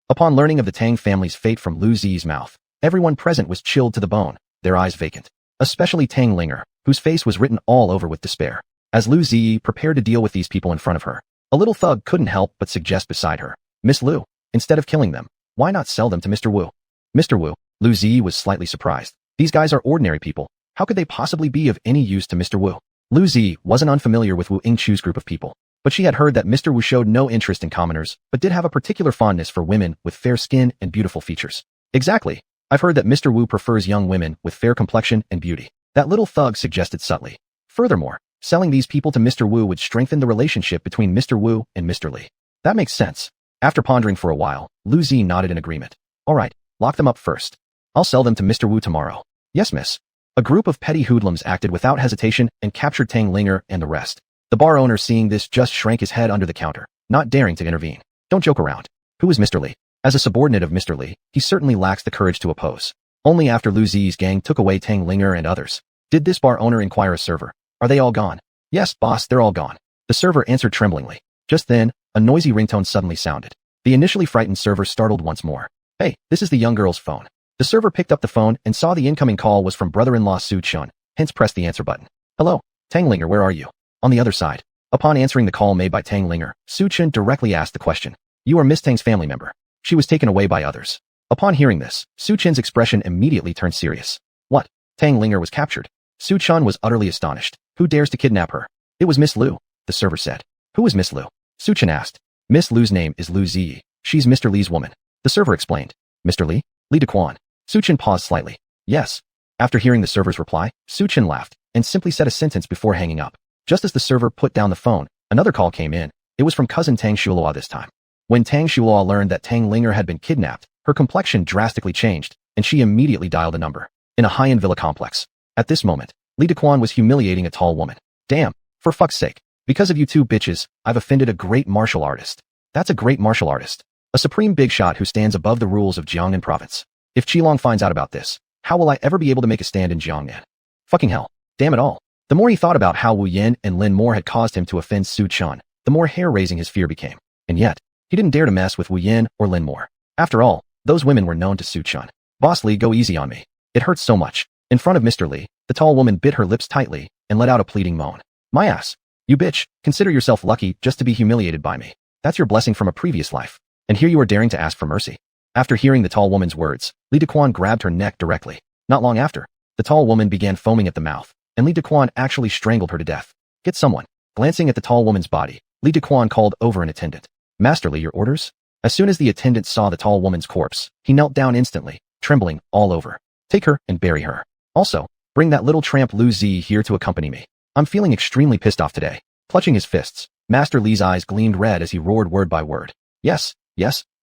Upon learning of the Tang family's fate from Lu Zi's mouth, everyone present was chilled to the bone, their eyes vacant. Especially Tang Linger, whose face was written all over with despair. As Lu Zi prepared to deal with these people in front of her, a little thug couldn't help but suggest beside her, Miss Lu, instead of killing them, why not sell them to Mr. Wu? Mr. Wu, Lu Zi was slightly surprised. These guys are ordinary people. How could they possibly be of any use to Mr. Wu? Lu Zi wasn't unfamiliar with Wu Yingchu's group of people, but she had heard that Mr. Wu showed no interest in commoners, but did have a particular fondness for women with fair skin and beautiful features. Exactly. I've heard that Mr. Wu prefers young women with fair complexion and beauty. That little thug suggested subtly. Furthermore, selling these people to Mr. Wu would strengthen the relationship between Mr. Wu and Mr. Li. That makes sense. After pondering for a while, Lu Zi nodded in agreement. All right, lock them up first. I'll sell them to Mr. Wu tomorrow. Yes, miss. A group of petty hoodlums acted without hesitation and captured Tang Linger and the rest. The bar owner seeing this just shrank his head under the counter, not daring to intervene. Don't joke around. Who is Mr. Li? As a subordinate of Mr. Li, he certainly lacks the courage to oppose. Only after Lu Zi's gang took away Tang Linger and others did this bar owner inquire a server. Are they all gone? Yes, boss, they're all gone. The server answered tremblingly. Just then, a noisy ringtone suddenly sounded. The initially frightened server startled once more. Hey, this is the young girl's phone. The server picked up the phone and saw the incoming call was from brother-in-law Su Chun, hence pressed the answer button. Hello, Tang Linger, where are you? On the other side. Upon answering the call made by Tang Linger, Su Chen directly asked the question. You are Miss Tang's family member. She was taken away by others. Upon hearing this, Su Chen's expression immediately turned serious. What? Tang Linger was captured? Su Chen was utterly astonished. Who dares to kidnap her? It was Miss Liu, the server said. Who is Miss Liu? Su Chen asked. Miss Liu's name is Liu Ziyi. She's Mr. Li's woman. The server explained. Mr. Li? Li Dequan. Su Chen paused slightly. Yes. After hearing the server's reply, Su Chen laughed and simply said a sentence before hanging up. Just as the server put down the phone, another call came in. It was from cousin Tang Shuhua this time. When Tang Shuhua learned that Tang Linger had been kidnapped, her complexion drastically changed, and she immediately dialed a number. In a high-end villa complex. At this moment, Li Dequan was humiliating a tall woman. Damn, for fuck's sake. Because of you two bitches, I've offended a great martial artist. That's a great martial artist. A supreme big shot who stands above the rules of Jiangnan province. If Qilong finds out about this, how will I ever be able to make a stand in Jiangnan? Fucking hell. Damn it all. The more he thought about how Wu Yin and Lin Moore had caused him to offend Su Chen, the more hair-raising his fear became. And yet, he didn't dare to mess with Wu Yin or Lin Moore. After all, those women were known to Su Chen. Boss Li, go easy on me. It hurts so much. In front of Mr. Li, the tall woman bit her lips tightly and let out a pleading moan. My ass. You bitch, consider yourself lucky just to be humiliated by me. That's your blessing from a previous life. And here you are daring to ask for mercy. After hearing the tall woman's words, Li Dequan grabbed her neck directly. Not long after, the tall woman began foaming at the mouth, and Li Dequan actually strangled her to death. Get someone. Glancing at the tall woman's body, Li Dequan called over an attendant. Master Li, your orders? As soon as the attendant saw the tall woman's corpse, he knelt down instantly, trembling all over. Take her and bury her. Also, bring that little tramp Liu Zi here to accompany me. I'm feeling extremely pissed off today. Clutching his fists, Master Li's eyes gleamed red as he roared word by word. Yes,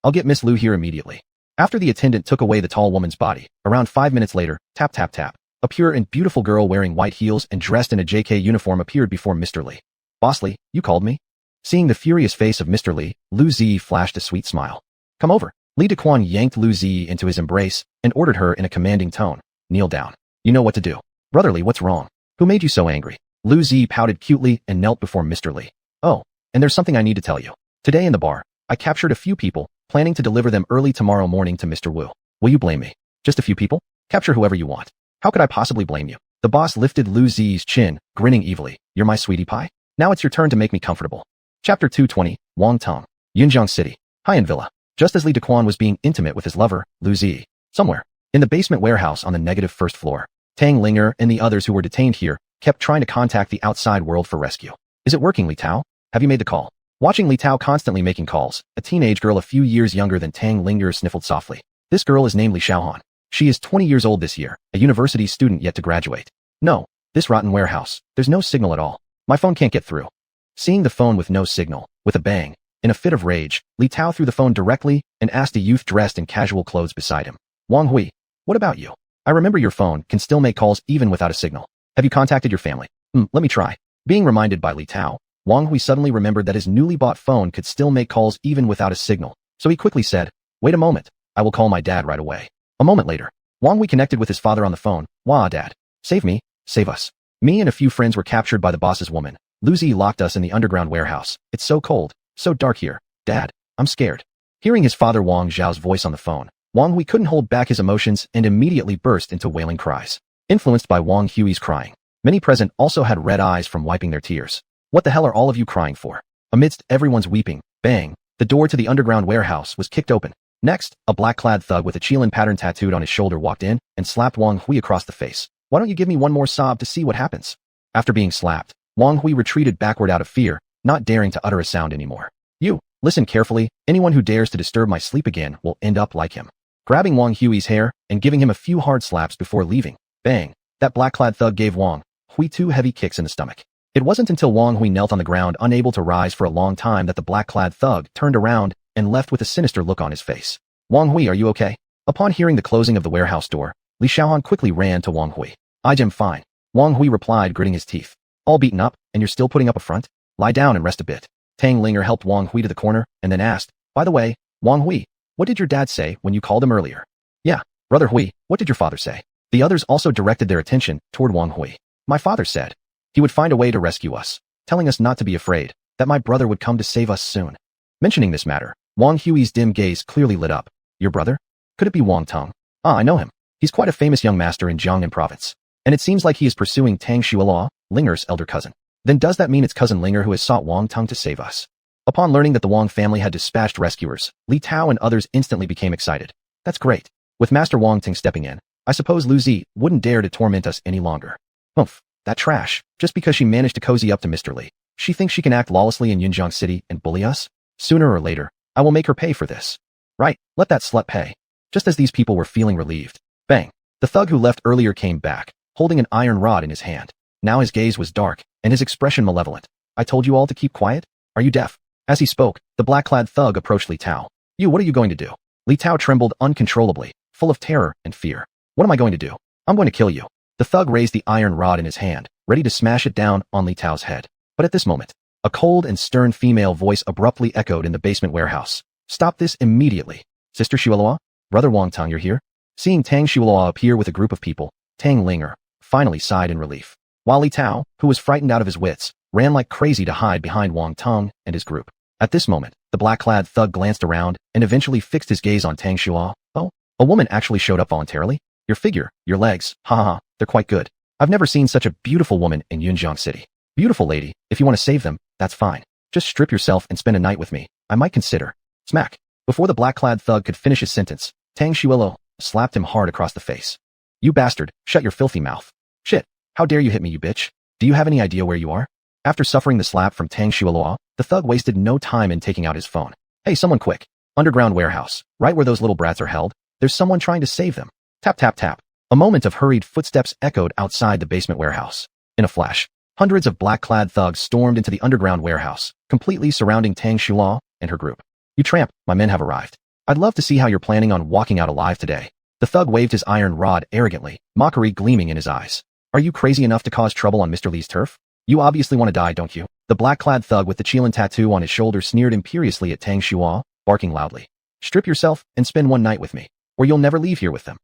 I'll get Miss Liu here immediately. After the attendant took away the tall woman's body, around 5 minutes later, tap tap tap, a pure and beautiful girl wearing white heels and dressed in a JK uniform appeared before Mr. Li. Boss Li, you called me? Seeing the furious face of Mr. Li, Liu Zi flashed a sweet smile. Come over. Li Dequan yanked Liu Zi into his embrace and ordered her in a commanding tone. Kneel down. You know what to do. Brother Li, what's wrong? Who made you so angry? Liu Zi pouted cutely and knelt before Mr. Li. Oh, and there's something I need to tell you. Today in the bar, I captured a few people, planning to deliver them early tomorrow morning to Mr. Wu. Will you blame me? Just a few people? Capture whoever you want. How could I possibly blame you? The boss lifted Liu Zi's chin, grinning evilly. You're my sweetie pie? Now it's your turn to make me comfortable. Chapter 220, Wang Tong, Yunjiang City, high-end villa. Just as Li Dequan was being intimate with his lover, Liu Zi, somewhere, in the basement warehouse on the negative first floor, Tang Linger and the others who were detained here kept trying to contact the outside world for rescue. Is it working, Li Tao? Have you made the call? Watching Li Tao constantly making calls, a teenage girl a few years younger than Tang Linger sniffled softly. This girl is named xuanhuan. She is 20 years old this year, a university student yet to graduate. No, this rotten warehouse, there's no signal at all. My phone can't get through. Seeing the phone with no signal, with a bang, in a fit of rage, Li Tao threw the phone directly and asked a youth dressed in casual clothes beside him. Wang Hui, what about you? I remember your phone can still make calls even without a signal. Have you contacted your family? Let me try. Being reminded by Li Tao, Wang Hui suddenly remembered that his newly bought phone could still make calls even without a signal, so he quickly said, wait a moment, I will call my dad right away. A moment later, Wang Hui connected with his father on the phone. Wah, Dad. Save me, save us. Me and a few friends were captured by the boss's woman. Liu Zi locked us in the underground warehouse. It's so cold, so dark here. Dad, I'm scared. Hearing his father Wang Zhao's voice on the phone, Wang Hui couldn't hold back his emotions and immediately burst into wailing cries. Influenced by Wang Hui's crying, many present also had red eyes from wiping their tears. What the hell are all of you crying for? Amidst everyone's weeping, bang, the door to the underground warehouse was kicked open. Next, a black-clad thug with a Qilin pattern tattooed on his shoulder walked in and slapped Wang Hui across the face. Why don't you give me one more sob to see what happens? After being slapped, Wang Hui retreated backward out of fear, not daring to utter a sound anymore. You, listen carefully, anyone who dares to disturb my sleep again will end up like him. Grabbing Wang Hui's hair and giving him a few hard slaps before leaving, bang, that black-clad thug gave Wang Hui 2 heavy kicks in the stomach. It wasn't until Wang Hui knelt on the ground unable to rise for a long time that the black-clad thug turned around and left with a sinister look on his face. Wang Hui, are you okay? Upon hearing the closing of the warehouse door, Li Xiaohan quickly ran to Wang Hui. I'm fine. Wang Hui replied, gritting his teeth. All beaten up, and you're still putting up a front? Lie down and rest a bit. Tang Linger helped Wang Hui to the corner and then asked, by the way, Wang Hui, what did your dad say when you called him earlier? Yeah, Brother Hui, what did your father say? The others also directed their attention toward Wang Hui. My father said he would find a way to rescue us, telling us not to be afraid, that my brother would come to save us soon. Mentioning this matter, Wang Hui's dim gaze clearly lit up. Your brother? Could it be Wang Tong? Ah, I know him. He's quite a famous young master in Jiangnan province. And it seems like he is pursuing Tang Shuala, Linger's elder cousin. Then does that mean it's cousin Linger who has sought Wang Tong to save us? Upon learning that the Wang family had dispatched rescuers, Li Tao and others instantly became excited. That's great. With Master Wang Ting stepping in, I suppose Lu Zi wouldn't dare to torment us any longer. Oomph, that trash. Just because she managed to cozy up to Mr. Li, she thinks she can act lawlessly in Yunjiang City and bully us? Sooner or later, I will make her pay for this. Right, let that slut pay. Just as these people were feeling relieved, bang, the thug who left earlier came back, holding an iron rod in his hand. Now his gaze was dark, and his expression malevolent. I told you all to keep quiet? Are you deaf? As he spoke, the black-clad thug approached Li Tao. You, what are you going to do? Li Tao trembled uncontrollably, full of terror and fear. What am I going to do? I'm going to kill you. The thug raised the iron rod in his hand, ready to smash it down on Li Tao's head. But at this moment, a cold and stern female voice abruptly echoed in the basement warehouse. Stop this immediately. Sister Xuelua? Brother Wang Tong, you're here? Seeing Tang Xuelua appear with a group of people, Tang Linger finally sighed in relief. While Li Tao, who was frightened out of his wits, ran like crazy to hide behind Wang Tong and his group. At this moment, the black-clad thug glanced around and eventually fixed his gaze on Tang Xuelua. Oh, a woman actually showed up voluntarily? Your figure, your legs, ha, they're quite good. I've never seen such a beautiful woman in Yunjiang City. Beautiful lady, if you want to save them, that's fine. Just strip yourself and spend a night with me. I might consider. Smack. Before the black-clad thug could finish his sentence, Tang Xuelua slapped him hard across the face. You bastard, shut your filthy mouth. Shit, how dare you hit me, you bitch? Do you have any idea where you are? After suffering the slap from Tang Xuelua, the thug wasted no time in taking out his phone. Hey, someone quick. Underground warehouse, right where those little brats are held. There's someone trying to save them. Tap, tap, tap. A moment of hurried footsteps echoed outside the basement warehouse. In a flash, hundreds of black-clad thugs stormed into the underground warehouse, completely surrounding Tang Xuelua and her group. You tramp, my men have arrived. I'd love to see how you're planning on walking out alive today. The thug waved his iron rod arrogantly, mockery gleaming in his eyes. Are you crazy enough to cause trouble on Mr. Li's turf? You obviously want to die, don't you? The black-clad thug with the Qilin tattoo on his shoulder sneered imperiously at Tang Xuelua, barking loudly. Strip yourself and spend one night with me, or you'll never leave here with them.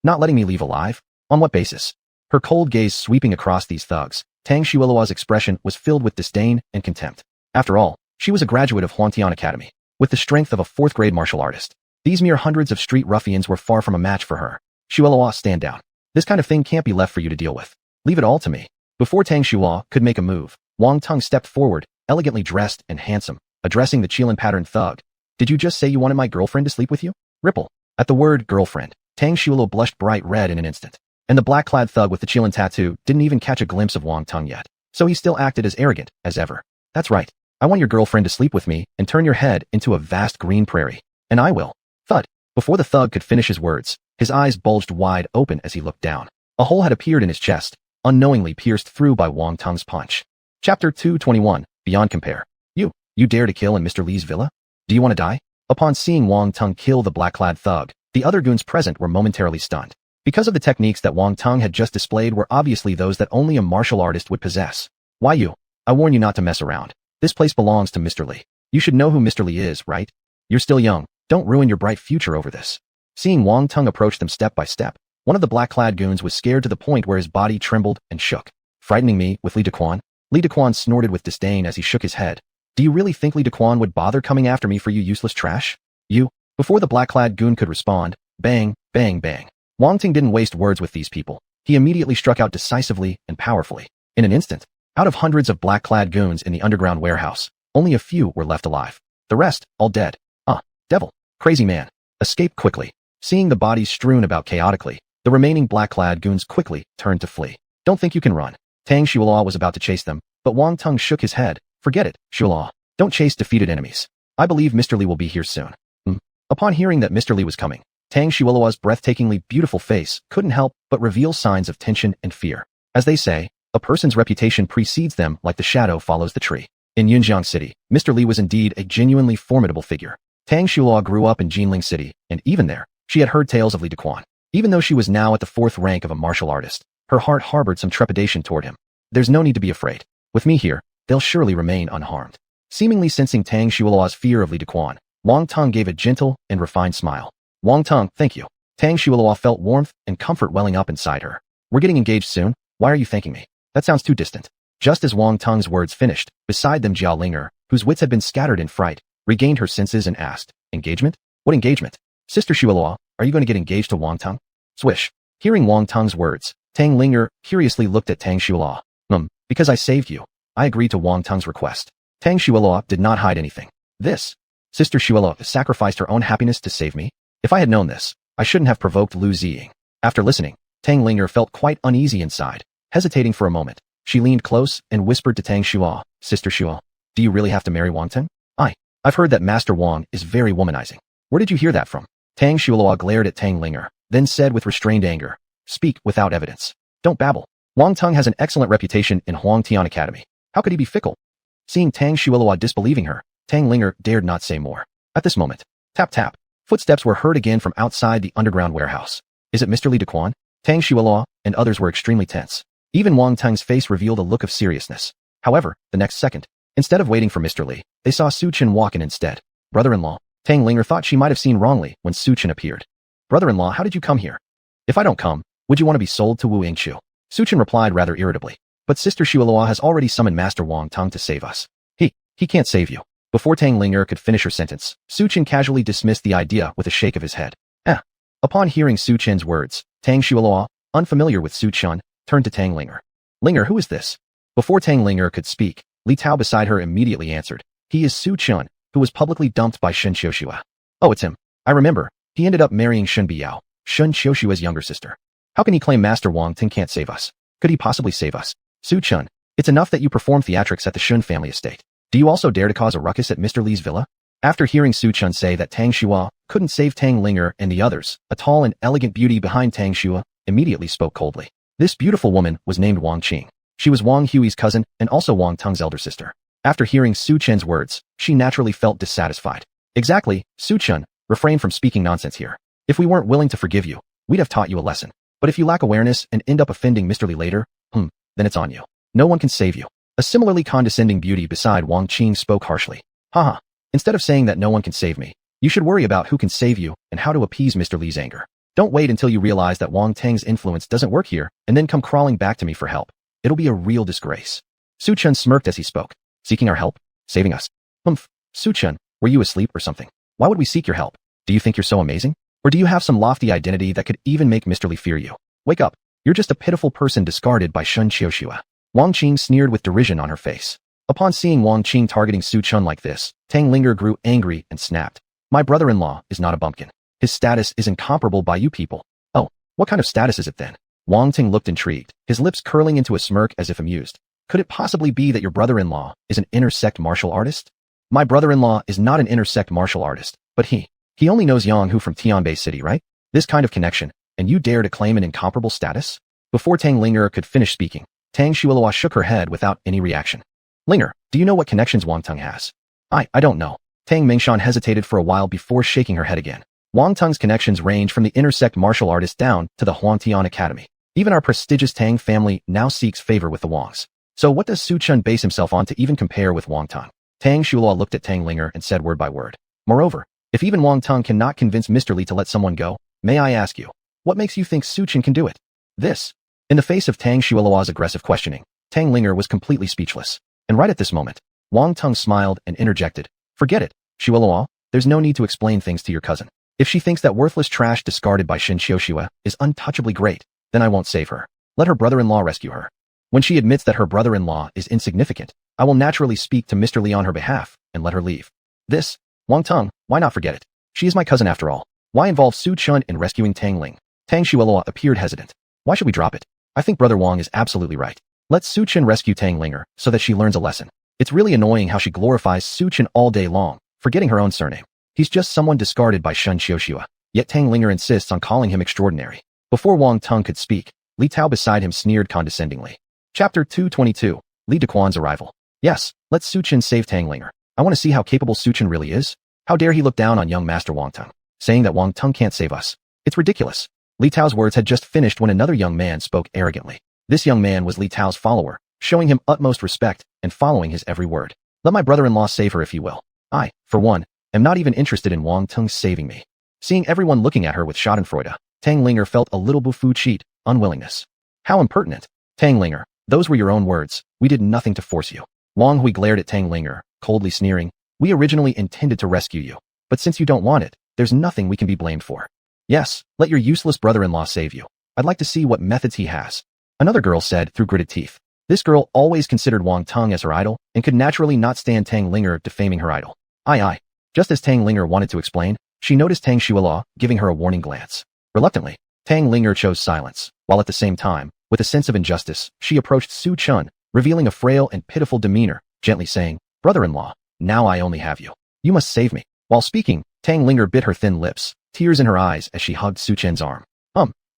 Not letting me leave alive? On what basis? Her cold gaze sweeping across these thugs, Tang Xuelua's expression was filled with disdain and contempt. After all, she was a graduate of Huantian Academy, with the strength of a fourth-grade martial artist. These mere hundreds of street ruffians were far from a match for her. Xuelua, stand down. This kind of thing can't be left for you to deal with. Leave it all to me. Before Tang Xuelua could make a move, Wang Tong stepped forward, elegantly dressed and handsome, addressing the Qilin-patterned thug. Did you just say you wanted my girlfriend to sleep with you? Ripple. At the word girlfriend, Tang Xuelua blushed bright red in an instant. And the black-clad thug with the Qilin tattoo didn't even catch a glimpse of Wang Tong yet, so he still acted as arrogant as ever. That's right. I want your girlfriend to sleep with me and turn your head into a vast green prairie. And I will. Thud. Before the thug could finish his words, his eyes bulged wide open as he looked down. A hole had appeared in his chest, unknowingly pierced through by Wang Tong's punch. Chapter 221, Beyond Compare. You dare to kill in Mr. Li's villa? Do you want to die? Upon seeing Wang Tong kill the black-clad thug, the other goons present were momentarily stunned. Because of the techniques that Wang Tong had just displayed were obviously those that only a martial artist would possess. Why you? I warn you not to mess around. This place belongs to Mr. Li. You should know who Mr. Li is, right? You're still young. Don't ruin your bright future over this. Seeing Wang Tong approach them step by step, one of the black-clad goons was scared to the point where his body trembled and shook. Frightening me with Li Dequan? Li Dequan snorted with disdain as he shook his head. Do you really think Li Dequan would bother coming after me for you useless trash? You? Before the black-clad goon could respond, bang, bang, bang. Wang Ting didn't waste words with these people. He immediately struck out decisively and powerfully. In an instant, out of hundreds of black-clad goons in the underground warehouse, only a few were left alive. The rest, all dead. Devil. Crazy man. Escape quickly. Seeing the bodies strewn about chaotically, the remaining black-clad goons quickly turned to flee. Don't think you can run. Tang Xuelua was about to chase them, but Wang Tong shook his head. Forget it, Xuelua. Don't chase defeated enemies. I believe Mr. Li will be here soon. Upon hearing that Mr. Li was coming, Tang Xuelua's breathtakingly beautiful face couldn't help but reveal signs of tension and fear. As they say, a person's reputation precedes them like the shadow follows the tree. In Yunjiang City, Mr. Li was indeed a genuinely formidable figure. Tang Xuelua grew up in Jinling City, and even there, she had heard tales of Li Dequan. Even though she was now at the fourth rank of a martial artist, her heart harbored some trepidation toward him. There's no need to be afraid. With me here, they'll surely remain unharmed. Seemingly sensing Tang Xuelua's fear of Li Dequan, Wang Tong gave a gentle and refined smile. Wang Tong, thank you. Tang Xuelua felt warmth and comfort welling up inside her. We're getting engaged soon. Why are you thanking me? That sounds too distant. Just as Wang Tong's words finished, beside them Jiao Linger, whose wits had been scattered in fright, regained her senses and asked, engagement? What engagement? Sister Xuelua, are you going to get engaged to Wang Tong? Swish. Hearing Wang Tong's words, Tang Linger curiously looked at Tang Xuelua. Because I saved you. I agreed to Wang Teng's request. Tang Xueluo did not hide anything. This. Sister Xueluo sacrificed her own happiness to save me? If I had known this, I shouldn't have provoked Lu Ziying. After listening, Tang Linger felt quite uneasy inside. Hesitating for a moment, she leaned close and whispered to Tang Xueluo, Sister Xueluo, do you really have to marry Wang Teng? I've heard that Master Wang is very womanizing. Where did you hear that from? Tang Xueluo glared at Tang Linger, then said with restrained anger, speak without evidence. Don't babble. Wang Teng has an excellent reputation in Huangtian Academy. How could he be fickle? Seeing Tang Xueluo disbelieving her, Tang Linger dared not say more. At this moment, tap tap, footsteps were heard again from outside the underground warehouse. Is it Mr. Li Dequan? Tang Xueluo and others were extremely tense. Even Wang Teng's face revealed a look of seriousness. However, the next second, instead of waiting for Mr. Li, they saw Su Chen walk in instead. Brother-in-law. Tang Linger thought she might have seen wrongly when Su Chen appeared. Brother-in-law, how did you come here? If I don't come, would you want to be sold to Wu Yingqiu? Su Chen replied rather irritably. But Sister Xueluo has already summoned Master Wang Teng to save us. He can't save you. Before Tang Linger could finish her sentence, Su Chen casually dismissed the idea with a shake of his head. Upon hearing Su Chen's words, Tang Xueluo, unfamiliar with Su Chen, turned to Tang Linger. Linger, who is this? Before Tang Linger could speak, Li Tao beside her immediately answered. He is Su Chen, who was publicly dumped by Shen Qiuxua. Oh, it's him. I remember. He ended up marrying Shen Biao, Shen Qiuxua's younger sister. How can he claim Master Wang Teng can't save us? Could he possibly save us? Su Chen, it's enough that you perform theatrics at the Shen family estate. Do you also dare to cause a ruckus at Mr. Li's villa? After hearing Su Chen say that Tang Xua couldn't save Tang Linger and the others, a tall and elegant beauty behind Tang Xua immediately spoke coldly. This beautiful woman was named Wang Qing. She was Wang Hui's cousin and also Wang Teng's elder sister. After hearing Su Chen's words, she naturally felt dissatisfied. Exactly, Su Chen, refrain from speaking nonsense here. If we weren't willing to forgive you, we'd have taught you a lesson. But if you lack awareness and end up offending Mr. Li later, then it's on you. No one can save you. A similarly condescending beauty beside Wang Qing spoke harshly. Haha. Instead of saying that no one can save me, you should worry about who can save you and how to appease Mr. Li's anger. Don't wait until you realize that Wang Teng's influence doesn't work here and then come crawling back to me for help. It'll be a real disgrace. Su Chen smirked as he spoke. Seeking our help? Saving us? Su Chen, were you asleep or something? Why would we seek your help? Do you think you're so amazing? Or do you have some lofty identity that could even make Mr. Li fear you? Wake up. You're just a pitiful person discarded by Shen Qiuxua. Wang Qing sneered with derision on her face. Upon seeing Wang Qing targeting Su Chen like this, Tang Linger grew angry and snapped. My brother-in-law is not a bumpkin. His status is incomparable by you people. Oh, what kind of status is it then? Wang Ting looked intrigued, his lips curling into a smirk as if amused. Could it possibly be that your brother-in-law is an intersect martial artist? My brother-in-law is not an intersect martial artist, but he only knows Yang Hu from Tianbei City, right? This kind of connection, and you dare to claim an incomparable status? Before Tang Linger could finish speaking, Tang Xueluo shook her head without any reaction. Linger, do you know what connections Wang Teng has? I don't know. Tang Mingshan hesitated for a while before shaking her head again. Wang Teng's connections range from the intersect martial artist down to the Huangtian Academy. Even our prestigious Tang family now seeks favor with the Wangs. So what does Su Chen base himself on to even compare with Wang Teng? Tang Xueluo looked at Tang Linger and said word by word. Moreover, if even Wang Teng cannot convince Mr. Li to let someone go, may I ask you, what makes you think Su Chen can do it? This. In the face of Tang Xueluo's aggressive questioning, Tang Linger was completely speechless. And right at this moment, Wang Teng smiled and interjected. Forget it, Xueluo, there's no need to explain things to your cousin. If she thinks that worthless trash discarded by Shen Qiuxua is untouchably great, then I won't save her. Let her brother-in-law rescue her. When she admits that her brother-in-law is insignificant, I will naturally speak to Mr. Li on her behalf and let her leave. This, Wang Teng, why not forget it? She is my cousin after all. Why involve Su Chen in rescuing Tang Ling? Tang Xueluo appeared hesitant. Why should we drop it? I think Brother Wang is absolutely right. Let Su Chen rescue Tang Linger so that she learns a lesson. It's really annoying how she glorifies Su Chen all day long, forgetting her own surname. He's just someone discarded by Shen Qiuxua, yet Tang Linger insists on calling him extraordinary. Before Wang Teng could speak, Li Tao beside him sneered condescendingly. Chapter 222, Li Dequan's arrival. Yes, let Su Chen save Tang Linger. I want to see how capable Su Chen really is. How dare he look down on young Master Wang Teng, saying that Wang Teng can't save us. It's ridiculous. Li Tao's words had just finished when another young man spoke arrogantly. This young man was Li Tao's follower, showing him utmost respect and following his every word. Let my brother-in-law save her if he will. I, for one, am not even interested in Wang Teng saving me. Seeing everyone looking at her with schadenfreude, Tang Linger felt a little cheat, unwillingness. How impertinent. Tang Linger, those were your own words. We did nothing to force you. Wang Hui glared at Tang Linger, coldly sneering. We originally intended to rescue you, but since you don't want it, there's nothing we can be blamed for. Yes, let your useless brother-in-law save you. I'd like to see what methods he has. Another girl said through gritted teeth. This girl always considered Wang Teng as her idol and could naturally not stand Tang Linger defaming her idol. Aye. Just as Tang Linger wanted to explain, she noticed Tang Xuelao giving her a warning glance. Reluctantly, Tang Linger chose silence, while at the same time, with a sense of injustice, she approached Su Chun, revealing a frail and pitiful demeanor, gently saying, "Brother-in-law, now I only have you. You must save me." While speaking, Tang Linger bit her thin lips, tears in her eyes as she hugged Su Chen's arm.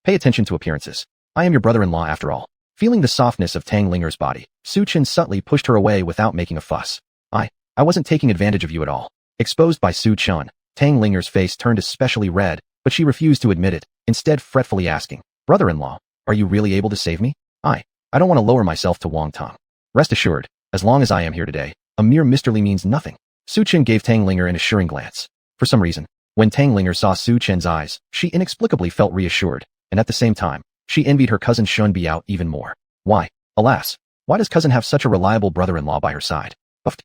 Pay attention to appearances. I am your brother-in-law after all. Feeling the softness of Tang Linger's body, Su Chen subtly pushed her away without making a fuss. I wasn't taking advantage of you at all. Exposed by Su Chen, Tang Linger's face turned especially red, but she refused to admit it, instead fretfully asking, "Brother-in-law, are you really able to save me? I don't want to lower myself to Wang Tong. Rest assured, as long as I am here today, a mere Mr. Li means nothing." Su Chen gave Tang Linger an assuring glance. For some reason, when Tang Linger saw Su Chen's eyes, she inexplicably felt reassured, and at the same time, she envied her cousin Shen Biao even more. Alas, why does cousin have such a reliable brother-in-law by her side?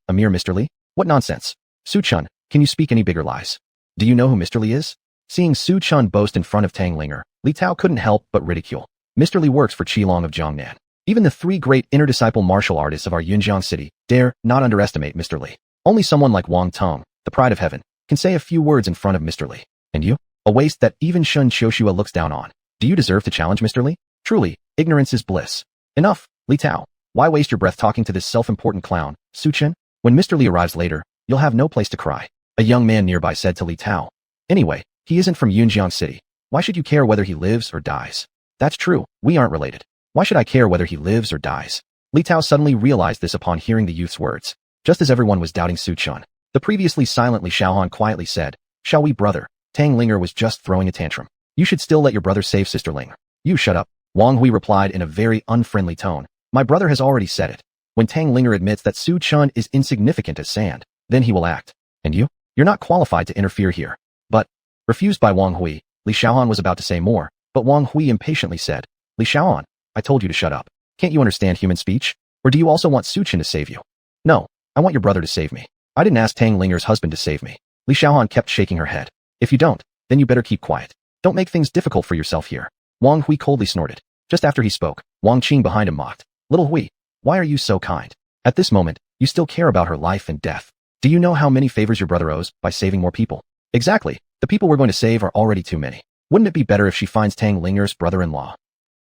A mere Mr. Li? What nonsense. Su Chen, can you speak any bigger lies? Do you know who Mr. Li is? Seeing Su Chen boast in front of Tang Linger, Li Tao couldn't help but ridicule. Mr. Li works for Qilong of Jiangnan. Even the 3 great interdisciple martial artists of our Yunjiang city dare not underestimate Mr. Li. Only someone like Wang Tong, the pride of heaven, can say a few words in front of Mr. Li. And you? A waste that even Shun Qiushua looks down on. Do you deserve to challenge Mr. Li? Truly, ignorance is bliss. Enough, Li Tao. Why waste your breath talking to this self-important clown, Su Chen? When Mr. Li arrives later, you'll have no place to cry. A young man nearby said to Li Tao. Anyway, he isn't from Yunjiang City. Why should you care whether he lives or dies? That's true, we aren't related. Why should I care whether he lives or dies? Li Tao suddenly realized this upon hearing the youth's words. Just as everyone was doubting Su Chen, the previously silent Li Xuanhuan quietly said, "Shall we, brother?" Tang Linger was just throwing a tantrum. "You should still let your brother save Sister Linger." "You shut up," Wang Hui replied in a very unfriendly tone. "My brother has already said it. When Tang Linger admits that Su Chen is insignificant as sand, then he will act. And you? You're not qualified to interfere here." But, refused by Wang Hui, Li Xuanhuan was about to say more, but Wang Hui impatiently said, "Li Xuanhuan, I told you to shut up. Can't you understand human speech? Or do you also want Su Chen to save you?" "No, I want your brother to save me. I didn't ask Tang Linger's husband to save me." Li Xuanhuan kept shaking her head. "If you don't, then you better keep quiet. Don't make things difficult for yourself here." Wang Hui coldly snorted. Just after he spoke, Wang Qing behind him mocked. "Little Hui, why are you so kind? At this moment, you still care about her life and death. Do you know how many favors your brother owes by saving more people?" "Exactly. The people we're going to save are already too many. Wouldn't it be better if she finds Tang Linger's brother-in-law?"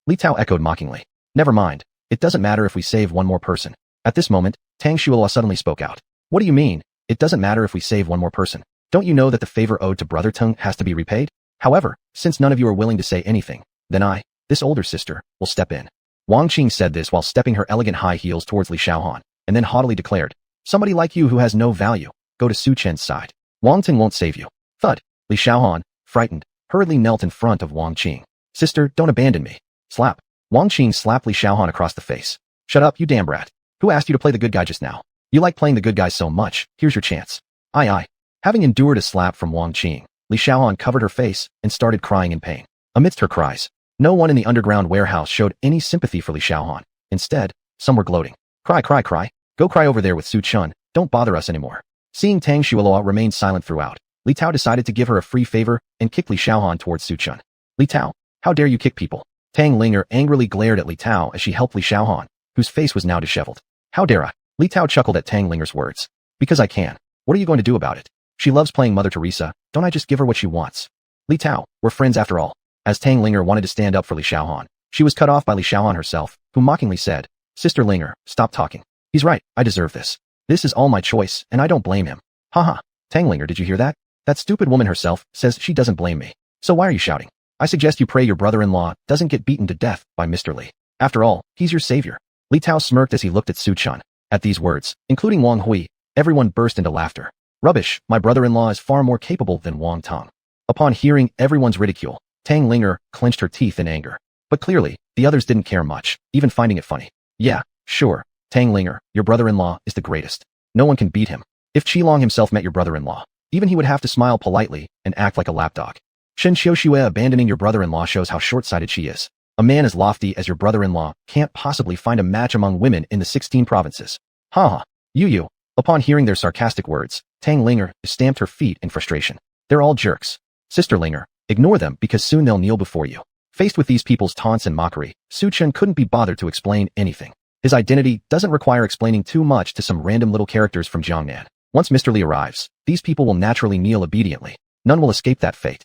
Li Tao echoed mockingly. "Never mind. It doesn't matter if we save one more person." At this moment, Tang Xuelao suddenly spoke out. "What do you mean? It doesn't matter if we save one more person. Don't you know that the favor owed to Brother Teng has to be repaid? However, since none of you are willing to say anything, then I, this older sister, will step in." Wang Qing said this while stepping her elegant high heels towards Li Xuanhuan, and then haughtily declared, "Somebody like you who has no value, go to Su Chen's side. Wang Teng won't save you." Thud. Li Xuanhuan, frightened, hurriedly knelt in front of Wang Qing. "Sister, don't abandon me." Slap. Wang Qing slapped Li Xuanhuan across the face. "Shut up, you damn brat. Who asked you to play the good guy just now? You like playing the good guy so much, here's your chance." Aye. Having endured a slap from Wang Qing, Li Xuanhuan covered her face and started crying in pain. Amidst her cries, no one in the underground warehouse showed any sympathy for Li Xuanhuan. Instead, some were gloating. Cry. Go cry over there with Su Chen. Don't bother us anymore." Seeing Tang Xuelao remain silent throughout, Li Tao decided to give her a free favor and kicked Li Xuanhuan towards Su Chen. "Li Tao, how dare you kick people?" Tang Linger angrily glared at Li Tao as she helped Li Xuanhuan, whose face was now disheveled. "How dare I?" Li Tao chuckled at Tang Linger's words. "Because I can. What are you going to do about it? She loves playing Mother Teresa, don't I just give her what she wants?" "Li Tao, we're friends after all." As Tang Linger wanted to stand up for Li Xuanhuan, she was cut off by Li Xuanhuan herself, who mockingly said, "Sister Linger, stop talking. He's right, I deserve this. This is all my choice, and I don't blame him." Haha. Tang Linger, did you hear that? That stupid woman herself says she doesn't blame me. So why are you shouting? I suggest you pray your brother-in-law doesn't get beaten to death by Mr. Li. After all, he's your savior. Li Tao smirked as he looked at Su Chen. At these words, including Wang Hui, everyone burst into laughter. Rubbish, my brother-in-law is far more capable than Wang Tong. Upon hearing everyone's ridicule, Tang Linger clenched her teeth in anger. But clearly, the others didn't care much, even finding it funny. Yeah, sure, Tang Linger, your brother-in-law is the greatest. No one can beat him. If Qilong himself met your brother-in-law, even he would have to smile politely and act like a lapdog. Shen Qiushua abandoning your brother-in-law shows how short-sighted she is. A man as lofty as your brother-in-law can't possibly find a match among women in the 16 provinces. Ha. You. Upon hearing their sarcastic words, Tang Linger stamped her feet in frustration. They're all jerks. Sister Linger, ignore them because soon they'll kneel before you. Faced with these people's taunts and mockery, Su Chen couldn't be bothered to explain anything. His identity doesn't require explaining too much to some random little characters from Jiangnan. Once Mr. Li arrives, these people will naturally kneel obediently. None will escape that fate.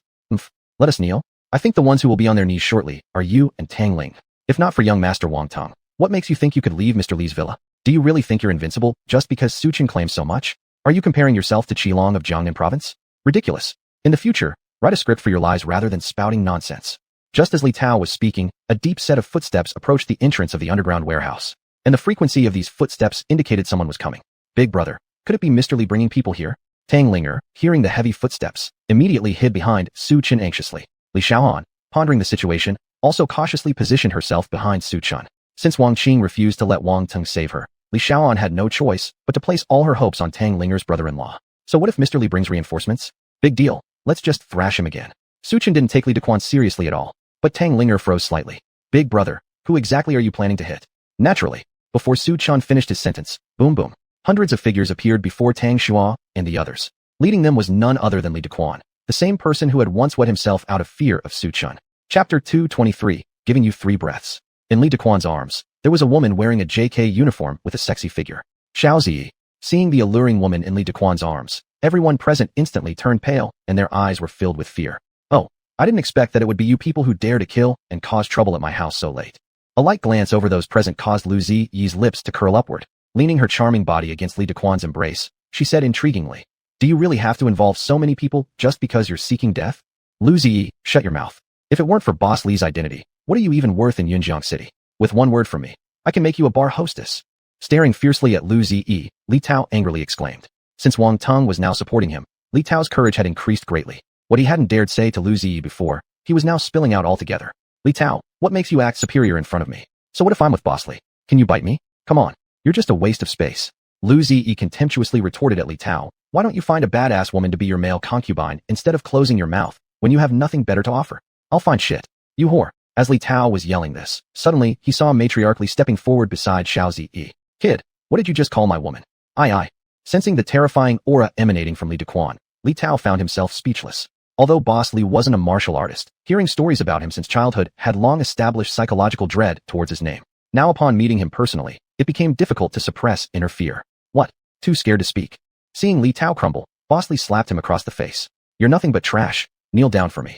Let us kneel. I think the ones who will be on their knees shortly are you and Tang Ling. If not for young Master Wang Tong, what makes you think you could leave Mr. Li's villa? Do you really think you're invincible just because Su Chen claims so much? Are you comparing yourself to Qilong of Jiangnan province? Ridiculous. In the future, write a script for your lies rather than spouting nonsense. Just as Li Tao was speaking, a deep set of footsteps approached the entrance of the underground warehouse, and the frequency of these footsteps indicated someone was coming. Big brother, could it be Mr. Li bringing people here? Tang Linger, hearing the heavy footsteps, immediately hid behind Su Chen anxiously. Li Xiaohan, pondering the situation, also cautiously positioned herself behind Su Chen. Since Wang Qing refused to let Wang Teng save her, Li Xiaohan had no choice but to place all her hopes on Tang Linger's brother-in-law. So what if Mr. Li brings reinforcements? Big deal. Let's just thrash him again. Su Chen didn't take Li Dequan seriously at all, but Tang Linger froze slightly. Big brother, who exactly are you planning to hit? Naturally, before Su Chen finished his sentence, boom boom, hundreds of figures appeared before Tang Xua and the others. Leading them was none other than Li Dequan, the same person who had once wet himself out of fear of Su Chen. Chapter 223, Giving You 3 Breaths. In Li Dequan's arms, there was a woman wearing a JK uniform with a sexy figure. Xiao Ziyi. Seeing the alluring woman in Li Dequan's arms, everyone present instantly turned pale and their eyes were filled with fear. Oh, I didn't expect that it would be you people who dare to kill and cause trouble at my house so late. A light glance over those present caused Lu Ziyi's lips to curl upward. Leaning her charming body against Li Dequan's embrace, she said intriguingly, do you really have to involve so many people just because you're seeking death? Lu Ziyi, shut your mouth. If it weren't for Boss Li's identity, what are you even worth in Yunjiang City? With one word from me, I can make you a bar hostess. Staring fiercely at Lu Ziyi, Li Tao angrily exclaimed. Since Wang Teng was now supporting him, Li Tao's courage had increased greatly. What he hadn't dared say to Lu Ziyi before, he was now spilling out altogether. Li Tao, what makes you act superior in front of me? So what if I'm with Boss Li? Can you bite me? Come on, you're just a waste of space. Lu Ziyi contemptuously retorted at Li Tao, why don't you find a badass woman to be your male concubine instead of closing your mouth when you have nothing better to offer? I'll find shit. You whore. As Li Tao was yelling this, suddenly he saw matriarchally stepping forward beside Xiao Ziyi. Kid, what did you just call my woman? Aye. Sensing the terrifying aura emanating from Li Dequan, Li Tao found himself speechless. Although Boss Li wasn't a martial artist, hearing stories about him since childhood had long established psychological dread towards his name. Now upon meeting him personally, it became difficult to suppress inner fear. What? Too scared to speak. Seeing Li Tao crumble, Boss Li slapped him across the face. You're nothing but trash. Kneel down for me.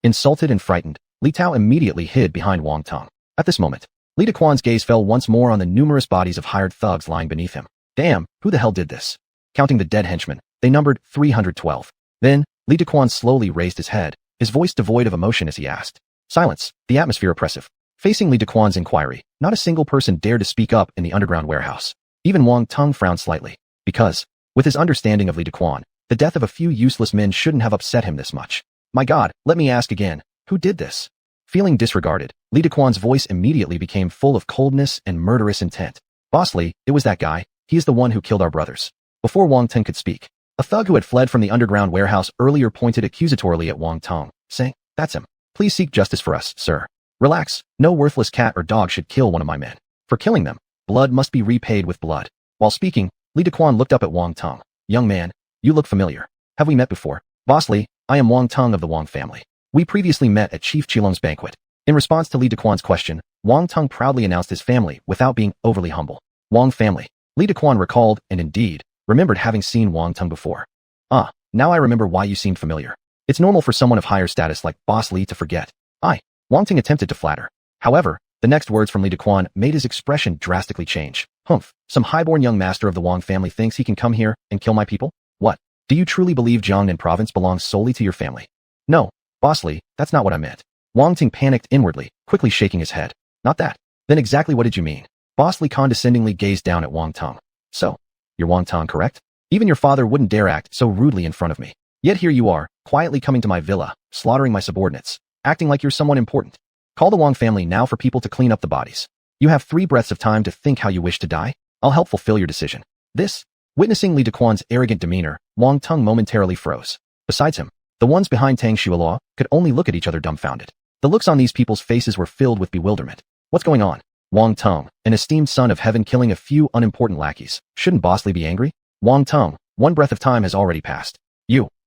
Insulted and frightened, Li Tao immediately hid behind Wang Teng. At this moment, Li Dequan's gaze fell once more on the numerous bodies of hired thugs lying beneath him. Damn, who the hell did this? Counting the dead henchmen, they numbered 312. Then, Li Dequan slowly raised his head, his voice devoid of emotion as he asked. Silence, the atmosphere oppressive. Facing Li Dequan's inquiry, not a single person dared to speak up in the underground warehouse. Even Wang Teng frowned slightly, because, with his understanding of Li Dequan, the death of a few useless men shouldn't have upset him this much. My God, let me ask again, who did this? Feeling disregarded, Li Dequan's voice immediately became full of coldness and murderous intent. Boss Li, it was that guy. He is the one who killed our brothers. Before Wang Teng could speak, a thug who had fled from the underground warehouse earlier pointed accusatorily at Wang Teng, saying, that's him. Please seek justice for us, sir. Relax, no worthless cat or dog should kill one of my men. For killing them, blood must be repaid with blood. While speaking, Li Dequan looked up at Wang Teng. Young man, you look familiar. Have we met before? Boss Li, I am Wang Teng of the Wang family. We previously met at Chief Qilong's banquet. In response to Li Dequan's question, Wang Teng proudly announced his family without being overly humble. Wang family. Li Dequan recalled, and indeed, remembered having seen Wang Teng before. Ah, now I remember why you seemed familiar. It's normal for someone of higher status like Boss Li to forget. Wang Teng attempted to flatter. However, the next words from Li Dequan made his expression drastically change. Humph, some highborn young master of the Wang family thinks he can come here and kill my people? What? Do you truly believe Jiangnan province belongs solely to your family? No, Boss Li, that's not what I meant. Wang Teng panicked inwardly, quickly shaking his head. Not that. Then exactly what did you mean? Boss Li condescendingly gazed down at Wang Teng. So, you're Wang Teng, correct? Even your father wouldn't dare act so rudely in front of me. Yet here you are, quietly coming to my villa, slaughtering my subordinates, acting like you're someone important. Call the Wang family now for people to clean up the bodies. You have 3 breaths of time to think how you wish to die. I'll help fulfill your decision. Witnessing Li Dequan's arrogant demeanor, Wang Teng momentarily froze. Besides him, the ones behind Tang Xueluo could only look at each other dumbfounded. The looks on these people's faces were filled with bewilderment. What's going on? Wang Teng, an esteemed son of heaven killing a few unimportant lackeys. Shouldn't Boss Li be angry? Wang Teng, 1 breath of time has already passed.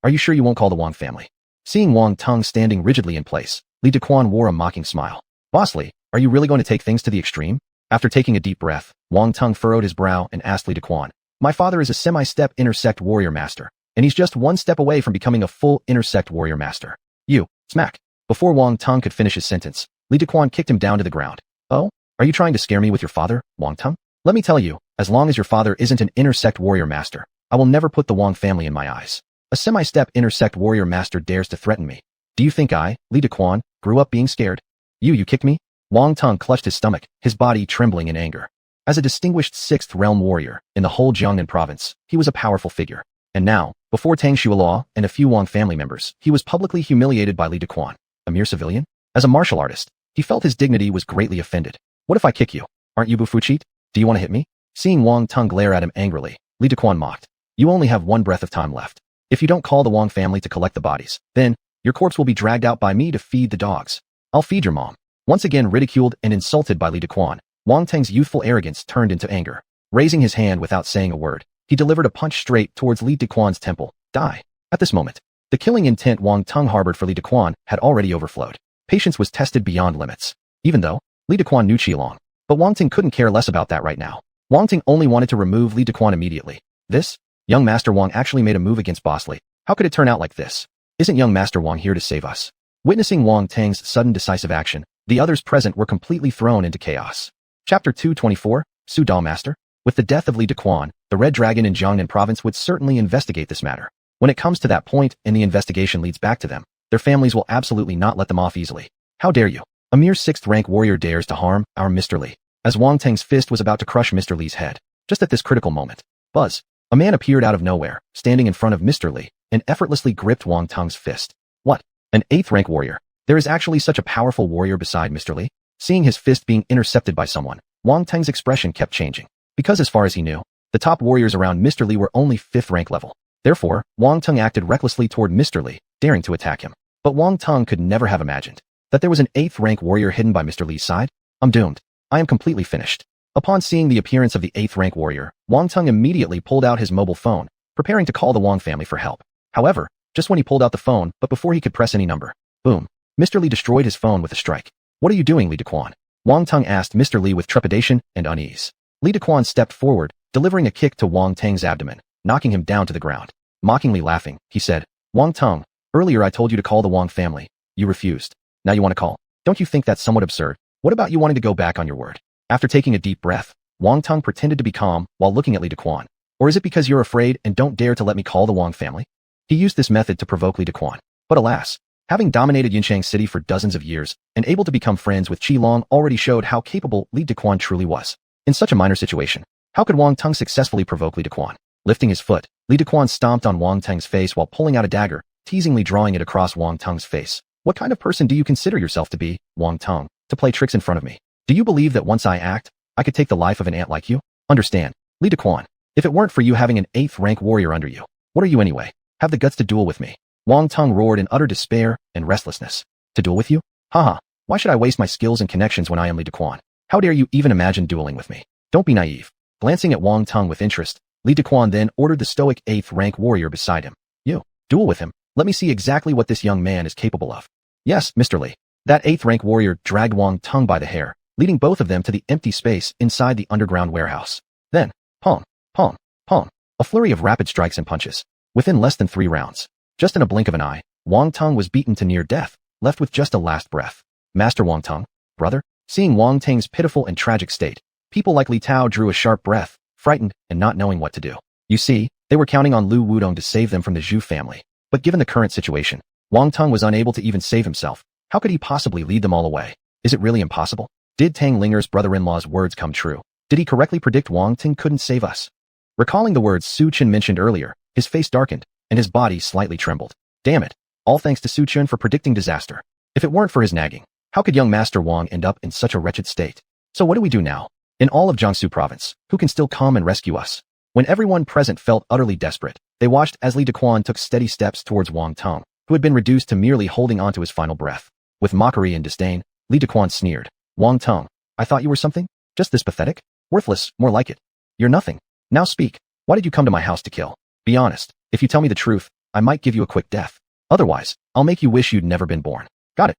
Are you sure you won't call the Wang family? Seeing Wang Teng standing rigidly in place, Li Dequan wore a mocking smile. Boss Li, are you really going to take things to the extreme? After taking a deep breath, Wang Teng furrowed his brow and asked Li Dequan, "My father is a semi-step intersect warrior master, and he's just one step away from becoming a full intersect warrior master. You, smack." Before Wang Teng could finish his sentence, Li Dequan kicked him down to the ground. "Oh? Are you trying to scare me with your father, Wang Teng? Let me tell you, as long as your father isn't an intersect warrior master, I will never put the Wang family in my eyes. A semi-step intersect warrior master dares to threaten me. Do you think I, Li Dequan, grew up being scared? You kicked me?" Wang Teng clutched his stomach, his body trembling in anger. As a distinguished 6th realm warrior in the whole Jiangnan province, he was a powerful figure. And now, before Tang Xuelaw and a few Wang family members, he was publicly humiliated by Li Dequan, a mere civilian? As a martial artist, he felt his dignity was greatly offended. "What if I kick you? Aren't you Bufuchit? Do you want to hit me?" Seeing Wang Teng glare at him angrily, Li Dequan mocked. "You only have one breath of time left. If you don't call the Wang family to collect the bodies, then your corpse will be dragged out by me to feed the dogs. I'll feed your mom." Once again ridiculed and insulted by Li Dequan, Wang Teng's youthful arrogance turned into anger. Raising his hand without saying a word, he delivered a punch straight towards Li Dequan's temple. Die. At this moment, the killing intent Wang Teng harbored for Li Dequan had already overflowed. Patience was tested beyond limits. Even though Li Dequan knew Qilong, but Wang Teng couldn't care less about that right now. Wang Teng only wanted to remove Li Dequan immediately. This? Young Master Wang actually made a move against Boss Li. How could it turn out like this? Isn't young Master Wang here to save us? Witnessing Wang Teng's sudden decisive action, the others present were completely thrown into chaos. Chapter 224, Su Da Master? With the death of Li Dequan, the Red Dragon in Jiangnan province would certainly investigate this matter. When it comes to that point and the investigation leads back to them, their families will absolutely not let them off easily. How dare you? A mere 6th rank warrior dares to harm our Mr. Li. As Wang Teng's fist was about to crush Mr. Li's head, just at this critical moment, buzz, a man appeared out of nowhere, standing in front of Mr. Li, and effortlessly gripped Wang Teng's fist. What? An 8th rank warrior? There is actually such a powerful warrior beside Mr. Li? Seeing his fist being intercepted by someone, Wang Teng's expression kept changing. Because as far as he knew, the top warriors around Mr. Li were only 5th rank level. Therefore, Wang Teng acted recklessly toward Mr. Li, daring to attack him. But Wang Teng could never have imagined that there was an 8th rank warrior hidden by Mr. Li's side. I'm doomed. I am completely finished. Upon seeing the appearance of the 8th rank warrior, Wang Teng immediately pulled out his mobile phone, preparing to call the Wang family for help. However, just when he pulled out the phone, but before he could press any number, boom, Mr. Li destroyed his phone with a strike. "What are you doing, Li Dequan?" Wang Teng asked Mr. Li with trepidation and unease. Li Dequan stepped forward, delivering a kick to Wang Teng's abdomen, knocking him down to the ground. Mockingly laughing, he said, "Wang Teng, earlier I told you to call the Wang family. You refused. Now you want to call? Don't you think that's somewhat absurd? What about you wanting to go back on your word?" After taking a deep breath, Wang Teng pretended to be calm while looking at Li Dequan. "Or is it because you're afraid and don't dare to let me call the Wang family?" He used this method to provoke Li Dequan. But alas, having dominated Yinchang City for dozens of years and able to become friends with Qilong already showed how capable Li Dequan truly was. In such a minor situation, how could Wang Teng successfully provoke Li Dequan? Lifting his foot, Li Dequan stomped on Wang Teng's face while pulling out a dagger, teasingly drawing it across Wang Teng's face. "What kind of person do you consider yourself to be, Wang Teng, to play tricks in front of me? Do you believe that once I act, I could take the life of an ant like you? Understand, Li Dequan, if it weren't for you having an 8th rank warrior under you, what are you anyway? Have the guts to duel with me." Wang Teng roared in utter despair and restlessness. "To duel with you? Haha, why should I waste my skills and connections when I am Li Dequan? How dare you even imagine dueling with me? Don't be naive." Glancing at Wang Teng with interest, Li Dequan then ordered the stoic 8th rank warrior beside him. "You, duel with him. Let me see exactly what this young man is capable of." "Yes, Mr. Li." That 8th rank warrior dragged Wang Teng by the hair, leading both of them to the empty space inside the underground warehouse. Then, pong, pong, pong, a flurry of rapid strikes and punches. Within less than 3 rounds, just in a blink of an eye, Wang Teng was beaten to near death, left with just a last breath. "Master Wang Teng, brother?" Seeing Wang Teng's pitiful and tragic state, people like Li Tao drew a sharp breath, frightened and not knowing what to do. You see, they were counting on Lu Wudong to save them from the Zhu family. But given the current situation, Wang Teng was unable to even save himself. How could he possibly lead them all away? Is it really impossible? Did Tang Linger's brother-in-law's words come true? Did he correctly predict Wang Teng couldn't save us? Recalling the words Su Chen mentioned earlier, his face darkened, and his body slightly trembled. Damn it. All thanks to Su Chen for predicting disaster. If it weren't for his nagging, how could young Master Wang end up in such a wretched state? So what do we do now? In all of Jiangsu province, who can still come and rescue us? When everyone present felt utterly desperate, they watched as Li Dequan took steady steps towards Wang Teng, who had been reduced to merely holding onto his final breath. With mockery and disdain, Li Dequan sneered. "Wang Teng, I thought you were something? Just this pathetic? Worthless, more like it. You're nothing. Now speak. Why did you come to my house to kill? Be honest. If you tell me the truth, I might give you a quick death. Otherwise, I'll make you wish you'd never been born." "Got it.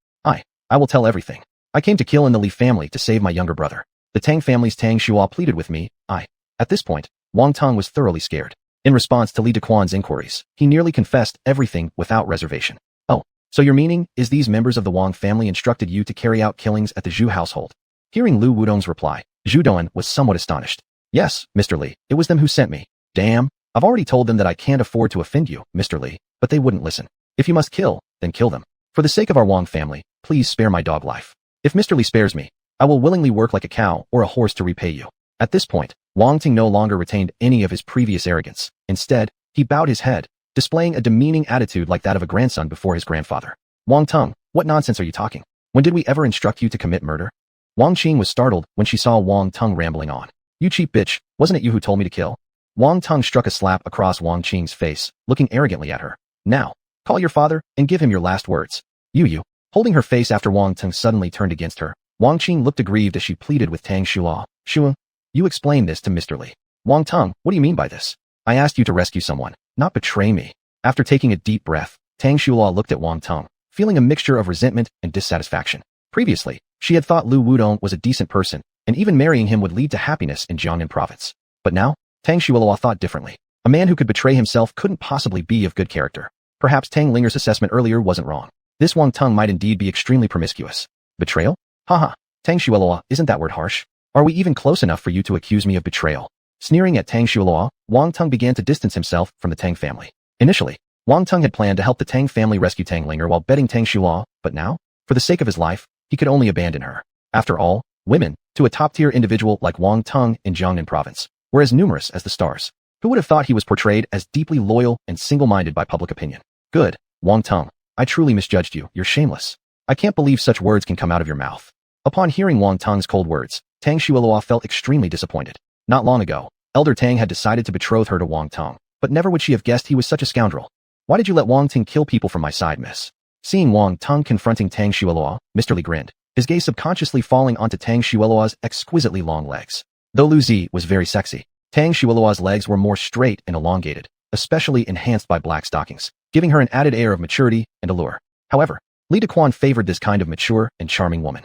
I will tell everything. I came to kill in the Li family to save my younger brother. The The Tang family's Tang Shua pleaded with me, At this point, Wang Teng was thoroughly scared. In response to Li Dequan's inquiries, he nearly confessed everything without reservation. Oh, so your meaning is these members of the Wang family instructed you to carry out killings at the Zhu household? Hearing Lu Wudong's reply, Zhu Doan was somewhat astonished. Yes, Mr. Li, it was them who sent me. Damn, I've already told them that I can't afford to offend you, Mr. Li, but they wouldn't listen. If you must kill, then kill them. For the sake of our Wang family, please spare my dog life. If Mr. Li spares me, I will willingly work like a cow or a horse to repay you. At this point, Wang Ting no longer retained any of his previous arrogance. Instead, he bowed his head, displaying a demeaning attitude like that of a grandson before his grandfather. Wang Teng, what nonsense are you talking? When did we ever instruct you to commit murder? Wang Qing was startled when she saw Wang Teng rambling on. You cheap bitch, wasn't it you who told me to kill? Wang Teng struck a slap across Wang Qing's face, looking arrogantly at her. Now, call your father and give him your last words. You. Holding her face after Wang Teng suddenly turned against her, Wang Qing looked aggrieved as she pleaded with Tang Shua. Shua, you explain this to Mr. Li. Wang Teng, what do you mean by this? I asked you to rescue someone, not betray me. After taking a deep breath, Tang Shua looked at Wang Teng, feeling a mixture of resentment and dissatisfaction. Previously, she had thought Lu Wudong was a decent person, and even marrying him would lead to happiness in Jiangnan province. But now, Tang Shua thought differently. A man who could betray himself couldn't possibly be of good character. Perhaps Tang Linger's assessment earlier wasn't wrong. This Wang Teng might indeed be extremely promiscuous. Betrayal? Haha, Tang Shua, isn't that word harsh? Are we even close enough for you to accuse me of betrayal? Sneering at Tang Shua, Wang Teng began to distance himself from the Tang family. Initially, Wang Teng had planned to help the Tang family rescue Tang Linger while betting Tang Shua, but now, for the sake of his life, he could only abandon her. After all, women, to a top-tier individual like Wang Teng in Jiangnan province, were as numerous as the stars. Who would have thought he was portrayed as deeply loyal and single-minded by public opinion? Good, Wang Teng, I truly misjudged you, you're shameless. I can't believe such words can come out of your mouth. Upon hearing Wang Teng's cold words, Tang Shua felt extremely disappointed. Not long ago, Elder Tang had decided to betroth her to Wang Teng, but never would she have guessed he was such a scoundrel. Why did you let Wang Ting kill people from my side, miss? Seeing Wang Teng confronting Tang Shua, Mr. Li grinned, his gaze subconsciously falling onto Tang Shua's exquisitely long legs. Though Lu Zi was very sexy, Tang Shua's legs were more straight and elongated, especially enhanced by black stockings, giving her an added air of maturity and allure. However, Li Dequan favored this kind of mature and charming woman.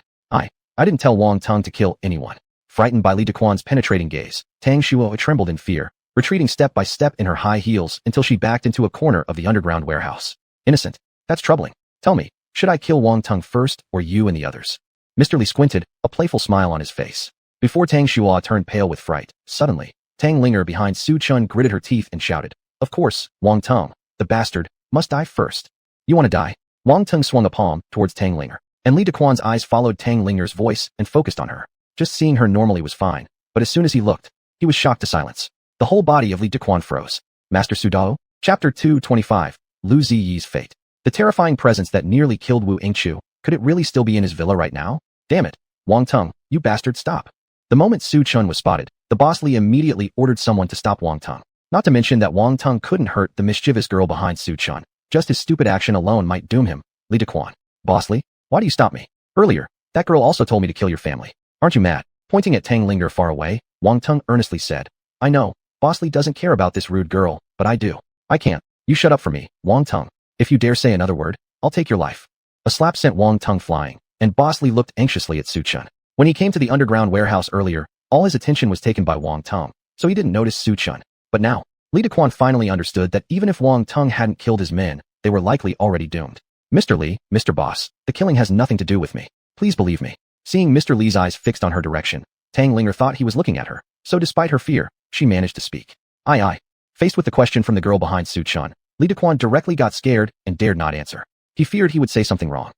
I didn't tell Wang Teng to kill anyone. Frightened by Li Dequan's penetrating gaze, Tang Shua trembled in fear, retreating step by step in her high heels until she backed into a corner of the underground warehouse. Innocent. That's troubling. Tell me, should I kill Wang Teng first or you and the others? Mr. Li squinted, a playful smile on his face. Before Tang Shua turned pale with fright, suddenly, Tang Linger behind Su Chun gritted her teeth and shouted, Of course, Wang Teng, the bastard, must die first. You want to die? Wang Teng swung a palm towards Tang Linger, and Li Dequan's eyes followed Tang Linger's voice and focused on her. Just seeing her normally was fine, but as soon as he looked, he was shocked to silence. The whole body of Li Dequan froze. Master Su Dao? Chapter 225, Lu Ziyi's fate. The terrifying presence that nearly killed Wu Yingqiu, could it really still be in his villa right now? Damn it, Wang Teng, you bastard, stop. The moment Su Chun was spotted, the boss Li immediately ordered someone to stop Wang Teng. Not to mention that Wang Teng couldn't hurt the mischievous girl behind Su Chun. Just his stupid action alone might doom him. Li Dequan. Boss Li, why do you stop me? Earlier, that girl also told me to kill your family. Aren't you mad? Pointing at Tang Linger far away, Wang Teng earnestly said, I know, Boss Li doesn't care about this rude girl, but I do. I can't. You shut up for me, Wang Teng. If you dare say another word, I'll take your life. A slap sent Wang Teng flying, and Boss Li looked anxiously at Su Chun. When he came to the underground warehouse earlier, all his attention was taken by Wang Teng, so he didn't notice Su Chun. But now, Li Dequan finally understood that even if Wang Teng hadn't killed his men, they were likely already doomed. Mr. Li, Mr. Boss, the killing has nothing to do with me. Please believe me. Seeing Mr. Li's eyes fixed on her direction, Tang Linger thought he was looking at her, so despite her fear, she managed to speak. Aye. Faced with the question from the girl behind Su Chun, Li Dequan directly got scared and dared not answer. He feared he would say something wrong.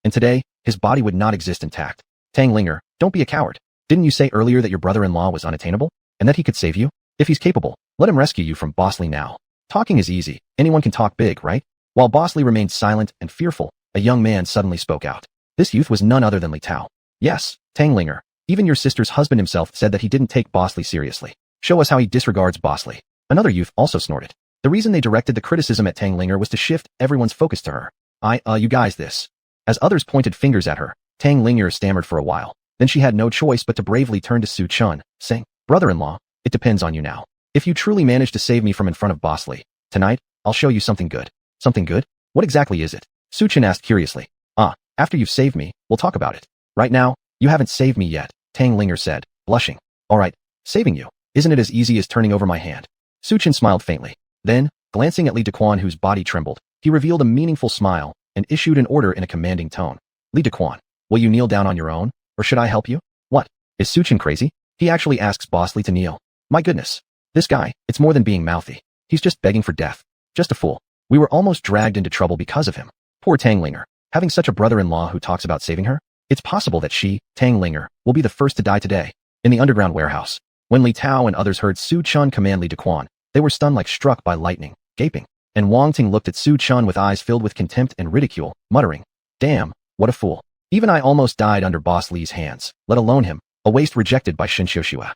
And today, his body would not exist intact. Tang Linger, don't be a coward. Didn't you say earlier that your brother-in-law was unattainable? And that he could save you? If he's capable, let him rescue you from Boss Li now. Talking is easy. Anyone can talk big, right? While Boss Li remained silent and fearful, a young man suddenly spoke out. This youth was none other than Li Tao. Yes, Tang Linger. Even your sister's husband himself said that he didn't take Boss Li seriously. Show us how he disregards Boss Li. Another youth also snorted. The reason they directed the criticism at Tang Linger was to shift everyone's focus to her. You guys this. As others pointed fingers at her, Tang Linger stammered for a while. Then she had no choice but to bravely turn to Su Chun, saying, Brother-in-law, it depends on you now. If you truly manage to save me from in front of Boss Li, tonight, I'll show you something good. Something good? What exactly is it? Su Chun asked curiously. After you've saved me, we'll talk about it. Right now, you haven't saved me yet. Tang Linger said, blushing. All right, saving you. Isn't it as easy as turning over my hand? Su Chen smiled faintly. Then, glancing at Li Dequan whose body trembled, he revealed a meaningful smile and issued an order in a commanding tone. Li Dequan, will you kneel down on your own, or should I help you? What? Is Su Chen crazy? He actually asks Boss Li to kneel. My goodness. This guy, it's more than being mouthy. He's just begging for death. Just a fool. We were almost dragged into trouble because of him. Poor Tang Linger. Having such a brother-in-law who talks about saving her? It's possible that she, Tang Linger, will be the first to die today. In the underground warehouse. When Li Tao and others heard Su Chen command Li Dequan, they were stunned like struck by lightning, gaping. And Wang Ting looked at Su Chen with eyes filled with contempt and ridicule, muttering, damn, what a fool. Even I almost died under Boss Li's hands, let alone him, a waste rejected by Shen Xiuxua.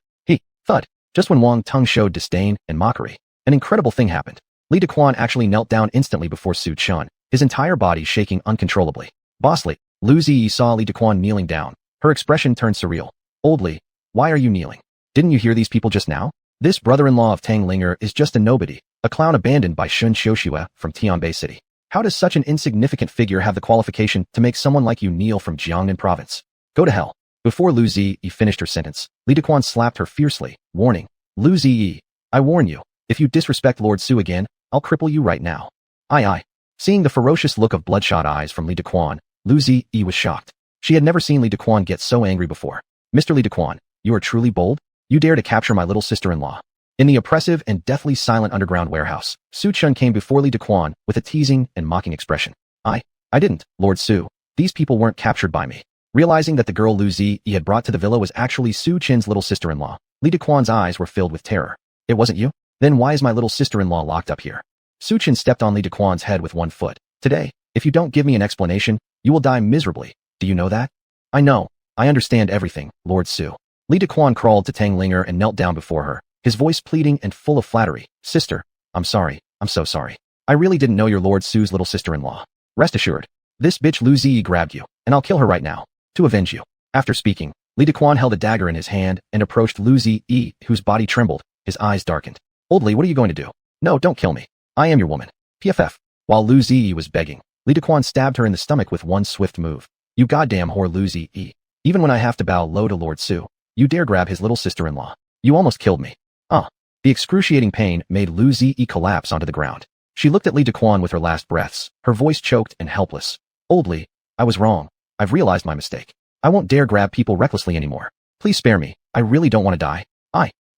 Thud. Just when Wang Tung showed disdain and mockery, an incredible thing happened. Li Dequan actually knelt down instantly before Su Chen, his entire body shaking uncontrollably. Boss Li, Lu Ziyi saw Li Dequan kneeling down. Her expression turned surreal. Old Li, why are you kneeling? Didn't you hear these people just now? This brother-in-law of Tang Linger is just a nobody, a clown abandoned by Shen Xiuxua from Tianbei City. How does such an insignificant figure have the qualification to make someone like you kneel from Jiangnan province? Go to hell. Before Lu Ziyi finished her sentence, Li Dequan slapped her fiercely, warning, Lu Ziyi, I warn you, if you disrespect Lord Su again, I'll cripple you right now. Aye. Seeing the ferocious look of bloodshot eyes from Li Dequan, Lu Ziyi was shocked. She had never seen Li Dequan get so angry before. Mr. Li Dequan, you are truly bold? You dare to capture my little sister-in-law. In the oppressive and deathly silent underground warehouse, Su Chen came before Li Dequan with a teasing and mocking expression. I didn't, Lord Su. These people weren't captured by me. Realizing that the girl Lu Ziyi had brought to the villa was actually Su Chen's little sister-in-law, Li Dequan's eyes were filled with terror. It wasn't you? Then why is my little sister-in-law locked up here? Su Chen stepped on Li Dequan's head with one foot. Today, if you don't give me an explanation, you will die miserably. Do you know that? I know. I understand everything, Lord Su. Li Dequan crawled to Tang Linger and knelt down before her, his voice pleading and full of flattery. Sister, I'm sorry. I'm so sorry. I really didn't know you're Lord Su's little sister-in-law. Rest assured. This bitch Lu Ziyi grabbed you, and I'll kill her right now. To avenge you. After speaking, Li Dequan held a dagger in his hand and approached Lu Ziyi, whose body trembled, his eyes darkened. Old Li, what are you going to do? No, don't kill me. I am your woman. PFF. While Lu Ziyi was begging, Li Dequan stabbed her in the stomach with one swift move. You goddamn whore Lu Ziyi. Even when I have to bow low to Lord Su, you dare grab his little sister-in-law. You almost killed me. The excruciating pain made Lu Ziyi collapse onto the ground. She looked at Li Dequan with her last breaths, her voice choked and helpless. Old Li, I was wrong. I've realized my mistake. I won't dare grab people recklessly anymore. Please spare me. I really don't want to die.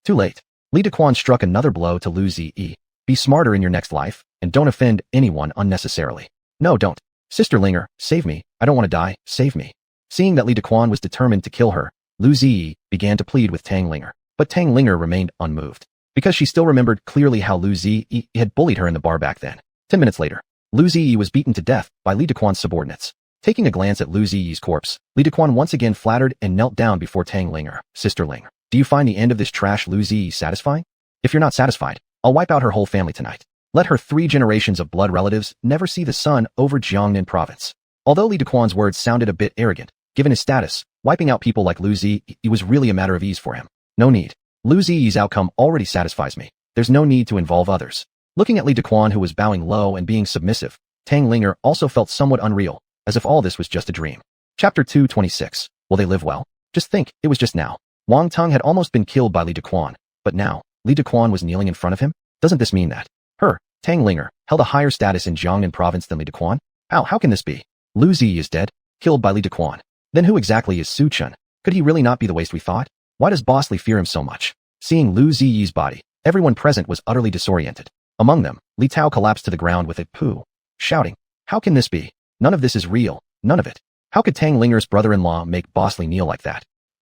Too late. Li Dequan struck another blow to Lu Ziyi. Be smarter in your next life, and don't offend anyone unnecessarily. No, don't. Sister Linger, save me. I don't want to die. Save me. Seeing that Li Dequan was determined to kill her, Lu Ziyi began to plead with Tang Linger. But Tang Linger remained unmoved, because she still remembered clearly how Lu Ziyi had bullied her in the bar back then. 10 minutes later, Lu Ziyi was beaten to death by Li Dequan's subordinates. Taking a glance at Lu Ziyi's corpse, Li Dequan once again flattered and knelt down before Tang Linger. Sister Linger, do you find the end of this trash Lu Ziyi satisfying? If you're not satisfied, I'll wipe out her whole family tonight. Let her 3 generations of blood relatives never see the sun over Jiangnan province. Although Li Dequan's words sounded a bit arrogant, given his status, wiping out people like Lu Ziyi was really a matter of ease for him. No need. Lu Ziyi's outcome already satisfies me. There's no need to involve others. Looking at Li Dequan, who was bowing low and being submissive, Tang Linger also felt somewhat unreal, as if all this was just a dream. Chapter 226. Will they live well? Just think, it was just now. Wang Tung had almost been killed by Li Dequan, but now, Li Dequan was kneeling in front of him? Doesn't this mean that her, Tang Linger, held a higher status in Jiangnan province than Li Dequan? How can this be? Lu Ziyi is dead, killed by Li Dequan. Then who exactly is Su Chen? Could he really not be the waste we thought? Why does Boss Li fear him so much? Seeing Lu Ziyi's body, everyone present was utterly disoriented. Among them, Li Tao collapsed to the ground with a poo, shouting, how can this be? None of this is real, none of it. How could Tang Linger's brother-in-law make Boss Li kneel like that?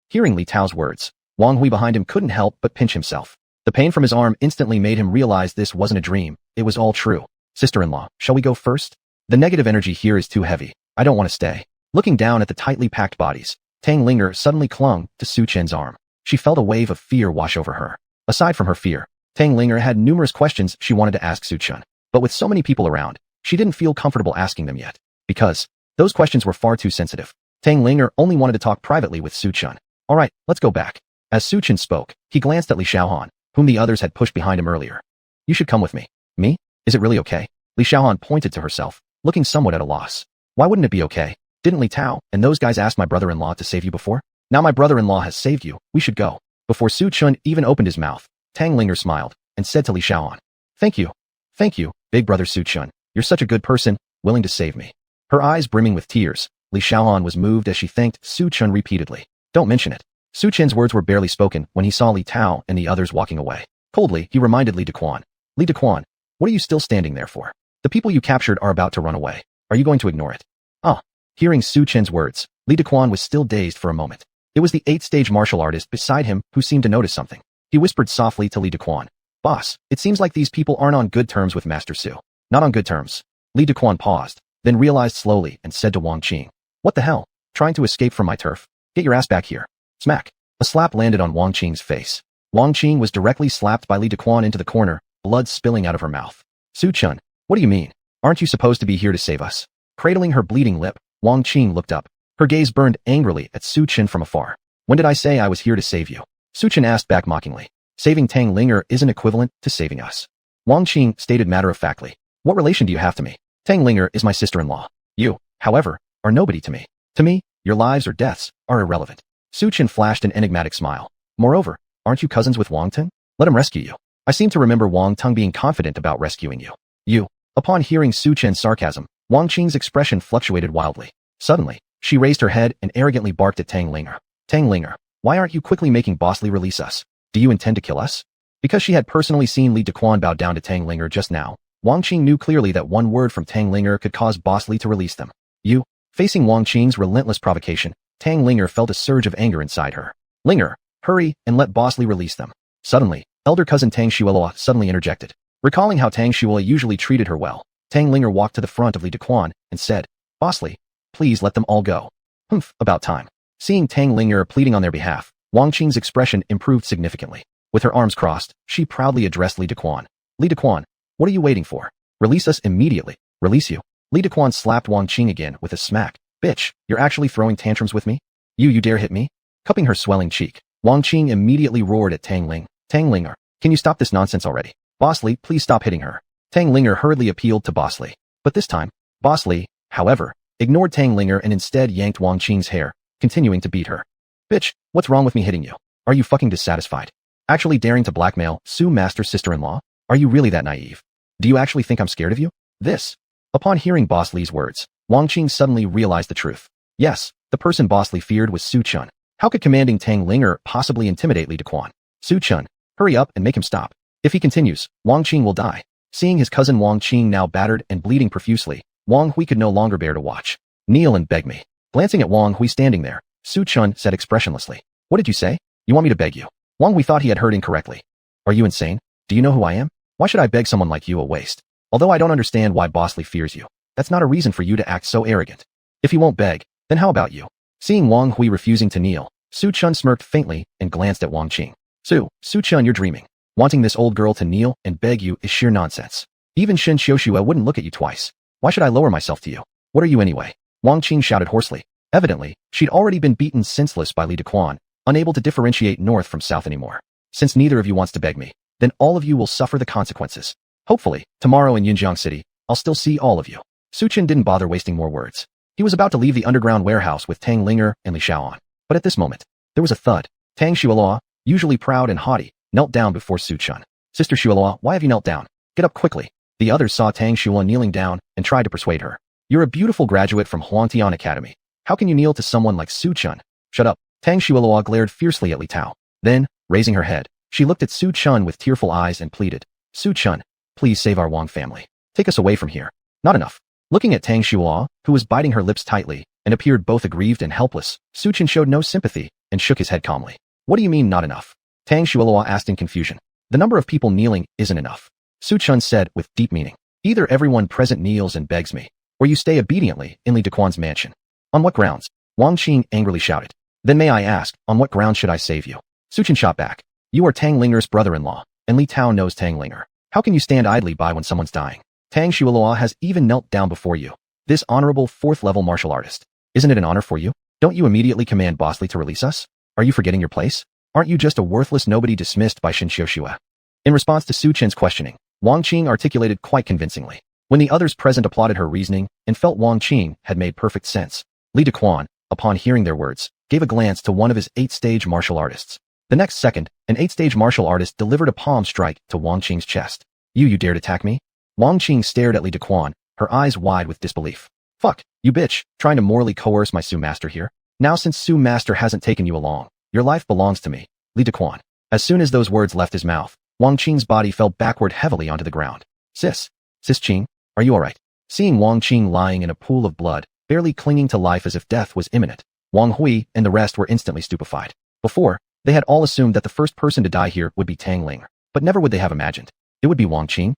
Hearing Li Tao's words, Wang Hui behind him couldn't help but pinch himself. The pain from his arm instantly made him realize this wasn't a dream, it was all true. Sister-in-law, shall we go first? The negative energy here is too heavy. I don't want to stay. Looking down at the tightly packed bodies, Tang Linger suddenly clung to Su Chen's arm. She felt a wave of fear wash over her. Aside from her fear, Tang Linger had numerous questions she wanted to ask Su Chen, but with so many people around, she didn't feel comfortable asking them yet, because those questions were far too sensitive. Tang Linger only wanted to talk privately with Su Chen. All right, let's go back. As Su Chen spoke, he glanced at Li Xuanhuan, whom the others had pushed behind him earlier. You should come with me. Me? Is it really okay? Li Xuanhuan pointed to herself, looking somewhat at a loss. Why wouldn't it be okay? Didn't Li Tao and those guys ask my brother-in-law to save you before? Now my brother-in-law has saved you, we should go. Before Su Chun even opened his mouth, Tang Linger smiled and said to Li Shaoan, Thank you. Thank you, big brother Su Chun. You're such a good person, willing to save me. Her eyes brimming with tears, Li Shaoan was moved as she thanked Su Chun repeatedly. Don't mention it. Su Chen's words were barely spoken when he saw Li Tao and the others walking away. Coldly, he reminded Li Dequan. Li Dequan, what are you still standing there for? The people you captured are about to run away. Are you going to ignore it? Ah. Hearing Su Chen's words, Li Dequan was still dazed for a moment. It was the 8th-stage martial artist beside him who seemed to notice something. He whispered softly to Li Dequan. Boss, it seems like these people aren't on good terms with Master Su. Not on good terms. Li Dequan paused, then realized slowly and said to Wang Qing. What the hell? Trying to escape from my turf? Get your ass back here. Smack. A slap landed on Wang Qing's face. Wang Qing was directly slapped by Li Dequan into the corner, blood spilling out of her mouth. Su Chun, what do you mean? Aren't you supposed to be here to save us? Cradling her bleeding lip, Wang Qing looked up. Her gaze burned angrily at Su Chun from afar. When did I say I was here to save you? Su Chun asked back mockingly. Saving Tang Linger isn't equivalent to saving us. Wang Qing stated matter-of-factly. What relation do you have to me? Tang Linger is my sister-in-law. You, however, are nobody to me. To me, your lives or deaths are irrelevant. Su Chun flashed an enigmatic smile. Moreover, aren't you cousins with Wang Teng? Let him rescue you. I seem to remember Wang Teng being confident about rescuing you. You. Upon hearing Su Chen's sarcasm, Wang Qing's expression fluctuated wildly. Suddenly, she raised her head and arrogantly barked at Tang Linger. Tang Linger, why aren't you quickly making Boss Li release us? Do you intend to kill us? Because she had personally seen Li Dequan bow down to Tang Linger just now, Wang Qing knew clearly that one word from Tang Linger could cause Boss Li to release them. You. Facing Wang Qing's relentless provocation, Tang Linger felt a surge of anger inside her. Linger, hurry and let Boss Li release them. Suddenly, elder cousin Tang Xuelua suddenly interjected. Recalling how Tang Xuelua usually treated her well, Tang Linger walked to the front of Li Dequan and said, Boss Li, please let them all go. Humph, about time. Seeing Tang Linger pleading on their behalf, Wang Qing's expression improved significantly. With her arms crossed, she proudly addressed Li Dequan. Li Dequan, what are you waiting for? Release us immediately. Release you. Li Dequan slapped Wang Qing again with a smack. Bitch, you're actually throwing tantrums with me? You dare hit me? Cupping her swelling cheek, Wang Qing immediately roared at Tang Ling. Tang Linger, can you stop this nonsense already? Boss Li, please stop hitting her. Tang Linger hurriedly appealed to Boss Li. But this time, Boss Li, however, ignored Tang Linger and instead yanked Wang Qing's hair, continuing to beat her. Bitch, what's wrong with me hitting you? Are you fucking dissatisfied? Actually daring to blackmail Su Master's sister-in-law? Are you really that naive? Do you actually think I'm scared of you? This. Upon hearing Boss Li's words, Wang Qing suddenly realized the truth. Yes, the person Boss Li feared was Su Chun. How could commanding Tang Linger possibly intimidate Li Dequan? Su Chun, hurry up and make him stop. If he continues, Wang Qing will die. Seeing his cousin Wang Qing now battered and bleeding profusely, Wang Hui could no longer bear to watch. Kneel and beg me. Glancing at Wang Hui standing there, Su Chun said expressionlessly. What did you say? You want me to beg you? Wang Hui thought he had heard incorrectly. Are you insane? Do you know who I am? Why should I beg someone like you a waste? Although I don't understand why Boss Li fears you, that's not a reason for you to act so arrogant. If he won't beg, then how about you? Seeing Wang Hui refusing to kneel, Su Chun smirked faintly and glanced at Wang Qing. Su Chun, you're dreaming. Wanting this old girl to kneel and beg you is sheer nonsense. Even Shen Xiuxue wouldn't look at you twice. Why should I lower myself to you? What are you anyway? Wang Qing shouted hoarsely. Evidently, she'd already been beaten senseless by Li Dequan, unable to differentiate north from south anymore. Since neither of you wants to beg me, then all of you will suffer the consequences. Hopefully, tomorrow in Yinjiang City, I'll still see all of you. Su Chen didn't bother wasting more words. He was about to leave the underground warehouse with Tang Linger and Li Shaoan. But at this moment, there was a thud. Tang Xuelua, usually proud and haughty, knelt down before Su Chun. Sister Xuelua, why have you knelt down? Get up quickly. The others saw Tang Xuelua kneeling down and tried to persuade her. You're a beautiful graduate from Huangtian Academy. How can you kneel to someone like Su Chun? Shut up. Tang Xuelua glared fiercely at Li Tao. Then, raising her head, she looked at Su Chun with tearful eyes and pleaded. Su Chun, please save our Wang family. Take us away from here. Not enough. Looking at Tang Xuelua, who was biting her lips tightly and appeared both aggrieved and helpless, Su Chun showed no sympathy and shook his head calmly. What do you mean not enough? Tang Xuelua asked in confusion. The number of people kneeling isn't enough. Su Chun said with deep meaning. Either everyone present kneels and begs me, or you stay obediently in Li Dequan's mansion. On what grounds? Wang Qing angrily shouted. Then may I ask, on what grounds should I save you? Su Chun shot back. You are Tang Linger's brother-in-law, and Li Tao knows Tang Linger. How can you stand idly by when someone's dying? Tang Xuelua has even knelt down before you. This honorable 4th-level martial artist. Isn't it an honor for you? Don't you immediately command Boss Li to release us? Are you forgetting your place? Aren't you just a worthless nobody dismissed by Shen Xiuxue? In response to Su Chen's questioning, Wang Qing articulated quite convincingly. When the others present applauded her reasoning and felt Wang Qing had made perfect sense, Li Dequan, upon hearing their words, gave a glance to one of his 8-stage martial artists. The next second, an 8-stage martial artist delivered a palm strike to Wang Qing's chest. You dared attack me? Wang Qing stared at Li Dequan, her eyes wide with disbelief. Fuck, you bitch, trying to morally coerce my Su master here? Now since Su master hasn't taken you along, your life belongs to me, Li Dequan. As soon as those words left his mouth, Wang Qing's body fell backward heavily onto the ground. Sis Qing, are you alright? Seeing Wang Qing lying in a pool of blood, barely clinging to life as if death was imminent, Wang Hui and the rest were instantly stupefied. Before, they had all assumed that the first person to die here would be Tang Ling, but never would they have imagined it would be Wang Qing.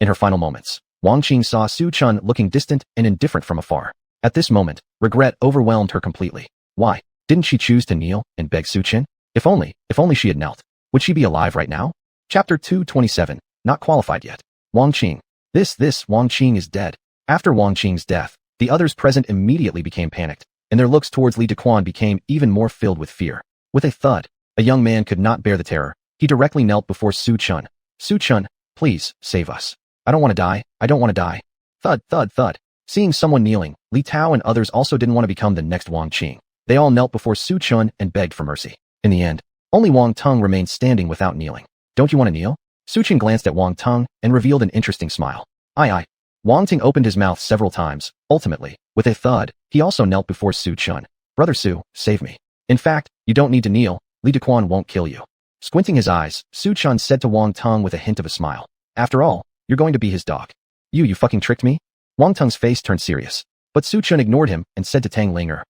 In her final moments, Wang Qing saw Su Chun looking distant and indifferent from afar. At this moment, regret overwhelmed her completely. Why didn't she choose to kneel and beg Su Chen? If only she had knelt. Would she be alive right now? Chapter 227, not qualified yet. Wang Qing. This Wang Qing is dead. After Wang Qing's death, the others present immediately became panicked, and their looks towards Li Dequan became even more filled with fear. With a thud, a young man could not bear the terror. He directly knelt before Su Chun. Su Chun, please, save us. I don't want to die. I don't want to die. Thud, thud, thud. Seeing someone kneeling, Li Tao and others also didn't want to become the next Wang Qing. They all knelt before Su Chun and begged for mercy. In the end, only Wang Tung remained standing without kneeling. Don't you want to kneel? Su Chen glanced at Wang Tung and revealed an interesting smile. Aye. Wang Ting opened his mouth several times. Ultimately, with a thud, he also knelt before Su Chun. Brother Su, save me. In fact, you don't need to kneel. Li Dequan won't kill you. Squinting his eyes, Su Chun said to Wang Tung with a hint of a smile. After all, you're going to be his dog. You fucking tricked me? Wang Tung's face turned serious. But Su Chun ignored him and said to Tang Linger,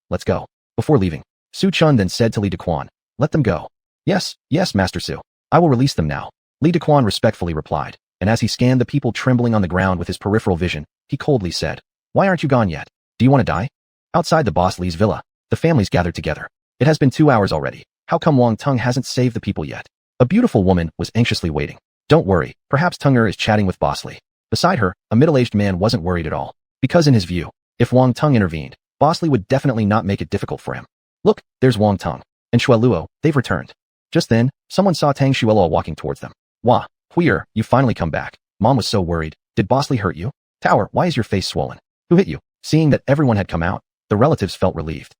let's go. Before leaving, Su Chun then said to Li Dequan, let them go. Yes, Master Su. I will release them now. Li Dequan respectfully replied, and as he scanned the people trembling on the ground with his peripheral vision, he coldly said, why aren't you gone yet? Do you want to die? Outside the boss Li's villa, the families gathered together. It has been 2 hours already. How come Wang Tung hasn't saved the people yet? A beautiful woman was anxiously waiting. Don't worry, perhaps Tunger is chatting with Boss Li. Beside her, a middle-aged man wasn't worried at all, because in his view, if Wang Tung intervened, Boss Li would definitely not make it difficult for him. Look, there's Wang Tung and Shueluo, they've returned. Just then, someone saw Tang Shueluo walking towards them. Wah, Huier, you finally come back. Mom was so worried. Did Boss Li hurt you? Tower, why is your face swollen? Who hit you? Seeing that everyone had come out, the relatives felt relieved.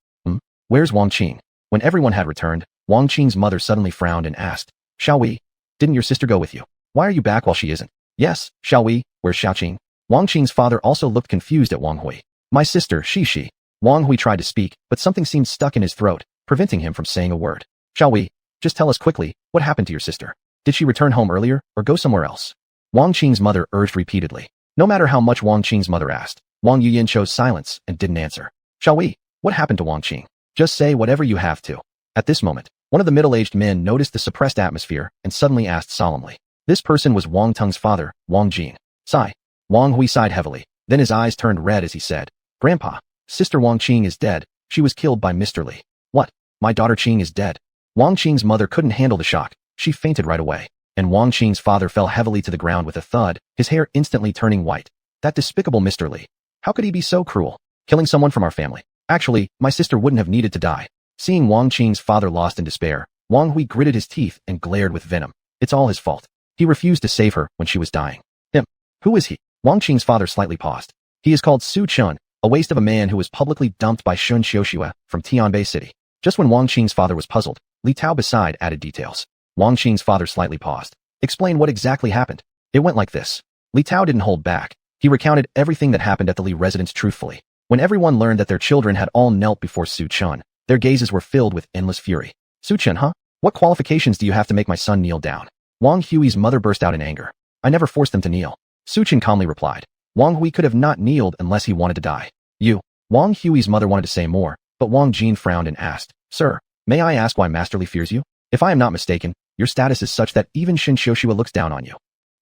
Where's Wang Qing? When everyone had returned, Wang Qing's mother suddenly frowned and asked, Shall we? Didn't your sister go with you? Why are you back while she isn't? Yes, shall we? Where's Xiaoqing? Wang Qing's father also looked confused at Wang Hui. My sister, she. Wang Hui tried to speak, but something seemed stuck in his throat, preventing him from saying a word. Shall we? Just tell us quickly, what happened to your sister? Did she return home earlier, or go somewhere else? Wang Qing's mother urged repeatedly. No matter how much Wang Qing's mother asked, Wang Yuyin chose silence and didn't answer. Shall we? What happened to Wang Qing? Just say whatever you have to. At this moment, one of the middle-aged men noticed the suppressed atmosphere and suddenly asked solemnly. This person was Wang Tung's father, Wang Jin. Sigh. Wang Hui sighed heavily. Then his eyes turned red as he said, Grandpa, sister Wang Qing is dead. She was killed by Mr. Li. What? My daughter Qing is dead. Wang Qing's mother couldn't handle the shock. She fainted right away. And Wang Qing's father fell heavily to the ground with a thud, his hair instantly turning white. That despicable Mr. Li. How could he be so cruel? Killing someone from our family. Actually, my sister wouldn't have needed to die. Seeing Wang Qing's father lost in despair, Wang Hui gritted his teeth and glared with venom. It's all his fault. He refused to save her when she was dying. Him. Who is he? Wang Qing's father slightly paused. He is called Su Chun, a waste of a man who was publicly dumped by Shun Xiuxue from Tianbei City. Just when Wang Qing's father was puzzled, Li Tao beside added details. Wang Qing's father slightly paused. Explain what exactly happened. It went like this. Li Tao didn't hold back. He recounted everything that happened at the Li residence truthfully. When everyone learned that their children had all knelt before Su Chun, their gazes were filled with endless fury. Su Chun, huh? What qualifications do you have to make my son kneel down? Wang Hui's mother burst out in anger. I never forced them to kneel. Su Chen calmly replied. Wang Hui could have not kneeled unless he wanted to die. You. Wang Hui's mother wanted to say more, but Wang Jin frowned and asked, Sir, may I ask why Master Li fears you? If I am not mistaken, your status is such that even Shin Xiuxue looks down on you.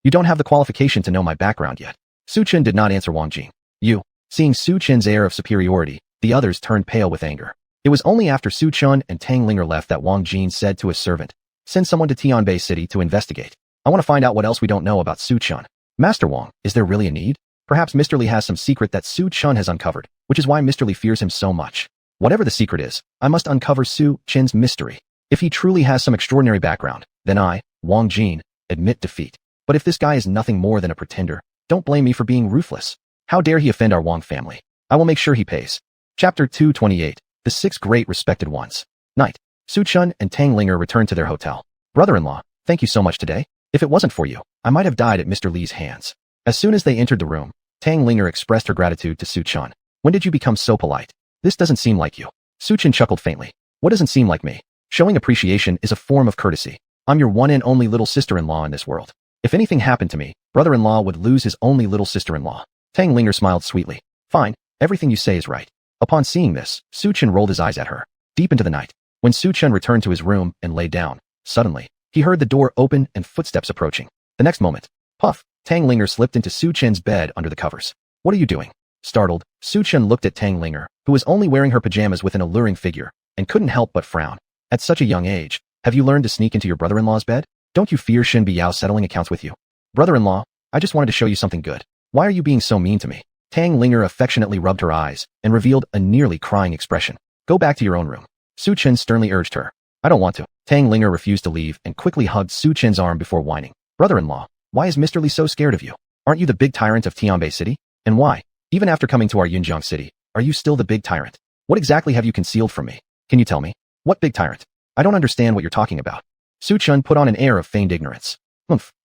You don't have the qualification to know my background yet. Su Chen did not answer Wang Jin. You. Seeing Su Chen's air of superiority, the others turned pale with anger. It was only after Su Chun and Tang Linger left that Wang Jin said to his servant, Send someone to Tianbei City to investigate. I want to find out what else we don't know about Su Chun. Master Wang, is there really a need? Perhaps Mr. Li has some secret that Su Chun has uncovered, which is why Mr. Li fears him so much. Whatever the secret is, I must uncover Su Chen's mystery. If he truly has some extraordinary background, then I, Wang Jin, admit defeat. But if this guy is nothing more than a pretender, don't blame me for being ruthless. How dare he offend our Wang family? I will make sure he pays. Chapter 228. The 6 great respected ones. Night. Su Chun and Tang Linger returned to their hotel. Brother-in-law, thank you so much today. If it wasn't for you, I might have died at Mr. Li's hands. As soon as they entered the room, Tang Linger expressed her gratitude to Su Chun. When did you become so polite? This doesn't seem like you. Su Chun chuckled faintly. What doesn't seem like me? Showing appreciation is a form of courtesy. I'm your one and only little sister-in-law in this world. If anything happened to me, brother-in-law would lose his only little sister-in-law. Tang Linger smiled sweetly. Fine, everything you say is right. Upon seeing this, Su Chun rolled his eyes at her. Deep into the night, when Su Chun returned to his room and lay down, suddenly, he heard the door open and footsteps approaching. The next moment, puff, Tang Linger slipped into Su Chun's bed under the covers. What are you doing? Startled, Su Chun looked at Tang Linger, who was only wearing her pajamas with an alluring figure, and couldn't help but frown. At such a young age, have you learned to sneak into your brother-in-law's bed? Don't you fear Shen Biao settling accounts with you? Brother-in-law, I just wanted to show you something good. Why are you being so mean to me? Tang Linger affectionately rubbed her eyes and revealed a nearly crying expression. Go back to your own room. Su Chun sternly urged her. I don't want to. Tang Linger refused to leave and quickly hugged Su Chun's arm before whining. Brother-in-law, why is Mr. Li so scared of you? Aren't you the big tyrant of Tianbei City? And why, even after coming to our Yunjiang City, are you still the big tyrant? What exactly have you concealed from me? Can you tell me? What big tyrant? I don't understand what you're talking about. Su Chun put on an air of feigned ignorance.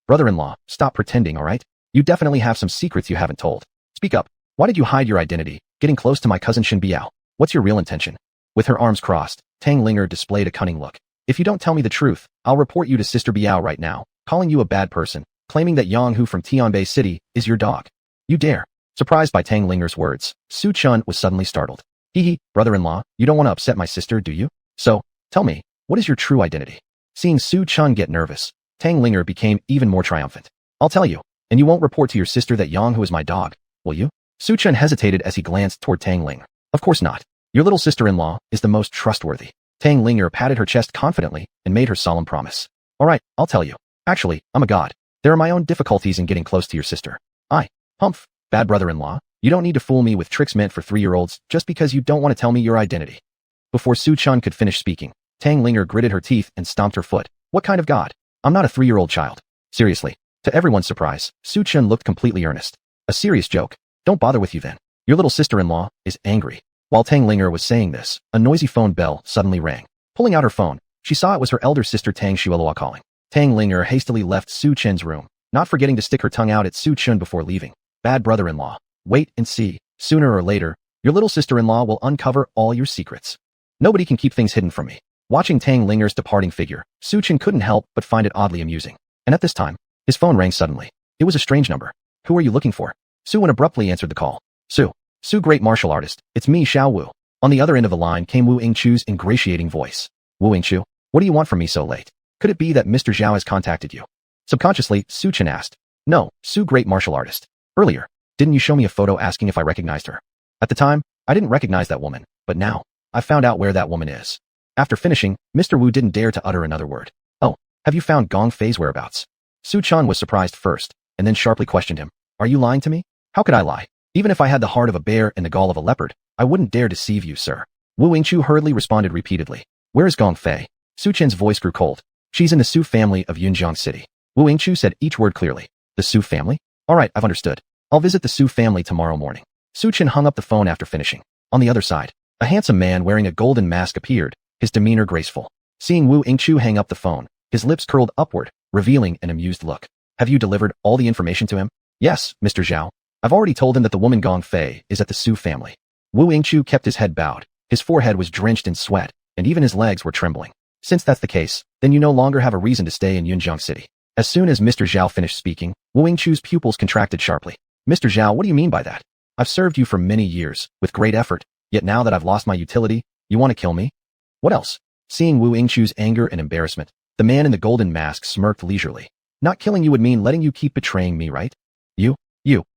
Brother-in-law, stop pretending, alright? You definitely have some secrets you haven't told. Speak up. Why did you hide your identity, getting close to my cousin Shen Biao? What's your real intention? With her arms crossed, Tang Linger displayed a cunning look. If you don't tell me the truth, I'll report you to Sister Biao right now, calling you a bad person, claiming that Yang Hu from Tianbei City is your dog. You dare. Surprised by Tang Linger's words, Su Chun was suddenly startled. Hee, brother-in-law, you don't want to upset my sister, do you? So, tell me, what is your true identity? Seeing Su Chun get nervous, Tang Linger became even more triumphant. I'll tell you, and you won't report to your sister that Yang Hu is my dog, will you? Su Chun hesitated as he glanced toward Tang Linger. Of course not. Your little sister-in-law is the most trustworthy. Tang Linger patted her chest confidently and made her solemn promise. Alright, I'll tell you. Actually, I'm a god. There are my own difficulties in getting close to your sister. Humph, bad brother-in-law, you don't need to fool me with tricks meant for 3-year-olds just because you don't want to tell me your identity. Before Su Chun could finish speaking, Tang Linger gritted her teeth and stomped her foot. What kind of god? I'm not a 3-year-old child. Seriously. To everyone's surprise, Su Chun looked completely earnest. A serious joke. Don't bother with you then. Your little sister-in-law is angry. While Tang Linger was saying this, a noisy phone bell suddenly rang. Pulling out her phone, she saw it was her elder sister Tang Xuanhuan calling. Tang Linger hastily left Su Chun's room, not forgetting to stick her tongue out at Su Chun before leaving. Bad brother-in-law. Wait and see. Sooner or later, your little sister-in-law will uncover all your secrets. Nobody can keep things hidden from me. Watching Tang Linger's departing figure, Su Chun couldn't help but find it oddly amusing. And at this time, his phone rang suddenly. It was a strange number. Who are you looking for? Su Wen abruptly answered the call. Su, great martial artist, it's me, Xiao Wu. On the other end of the line came Wu Yingchu's ingratiating voice. Wu Yingchu, what do you want from me so late? Could it be that Mr. Zhao has contacted you? Subconsciously, Su Chen asked. No, Su, great martial artist. Earlier, didn't you show me a photo asking if I recognized her? At the time, I didn't recognize that woman, but now, I found out where that woman is. After finishing, Mr. Wu didn't dare to utter another word. Oh, have you found Gong Fei's whereabouts? Su Chan was surprised first, and then sharply questioned him. Are you lying to me? How could I lie? Even if I had the heart of a bear and the gall of a leopard, I wouldn't dare deceive you, sir. Wu Yingchu hurriedly responded repeatedly. Where is Gong Fei? Su Chen's voice grew cold. She's in the Su family of Yunjiang City. Wu Yingchu said each word clearly. The Su family? Alright, I've understood. I'll visit the Su family tomorrow morning. Su Chen hung up the phone after finishing. On the other side, a handsome man wearing a golden mask appeared, his demeanor graceful. Seeing Wu Yingchu hang up the phone, his lips curled upward, revealing an amused look. Have you delivered all the information to him? Yes, Mr. Zhao. I've already told him that the woman Gong Fei is at the Su family. Wu Yingchu kept his head bowed. His forehead was drenched in sweat, and even his legs were trembling. Since that's the case, then you no longer have a reason to stay in Yunjiang City. As soon as Mr. Zhao finished speaking, Wu Yingchu's pupils contracted sharply. Mr. Zhao, what do you mean by that? I've served you for many years, with great effort, yet now that I've lost my utility, you want to kill me? What else? Seeing Wu Yingchu's anger and embarrassment, the man in the golden mask smirked leisurely. Not killing you would mean letting you keep betraying me, right? You.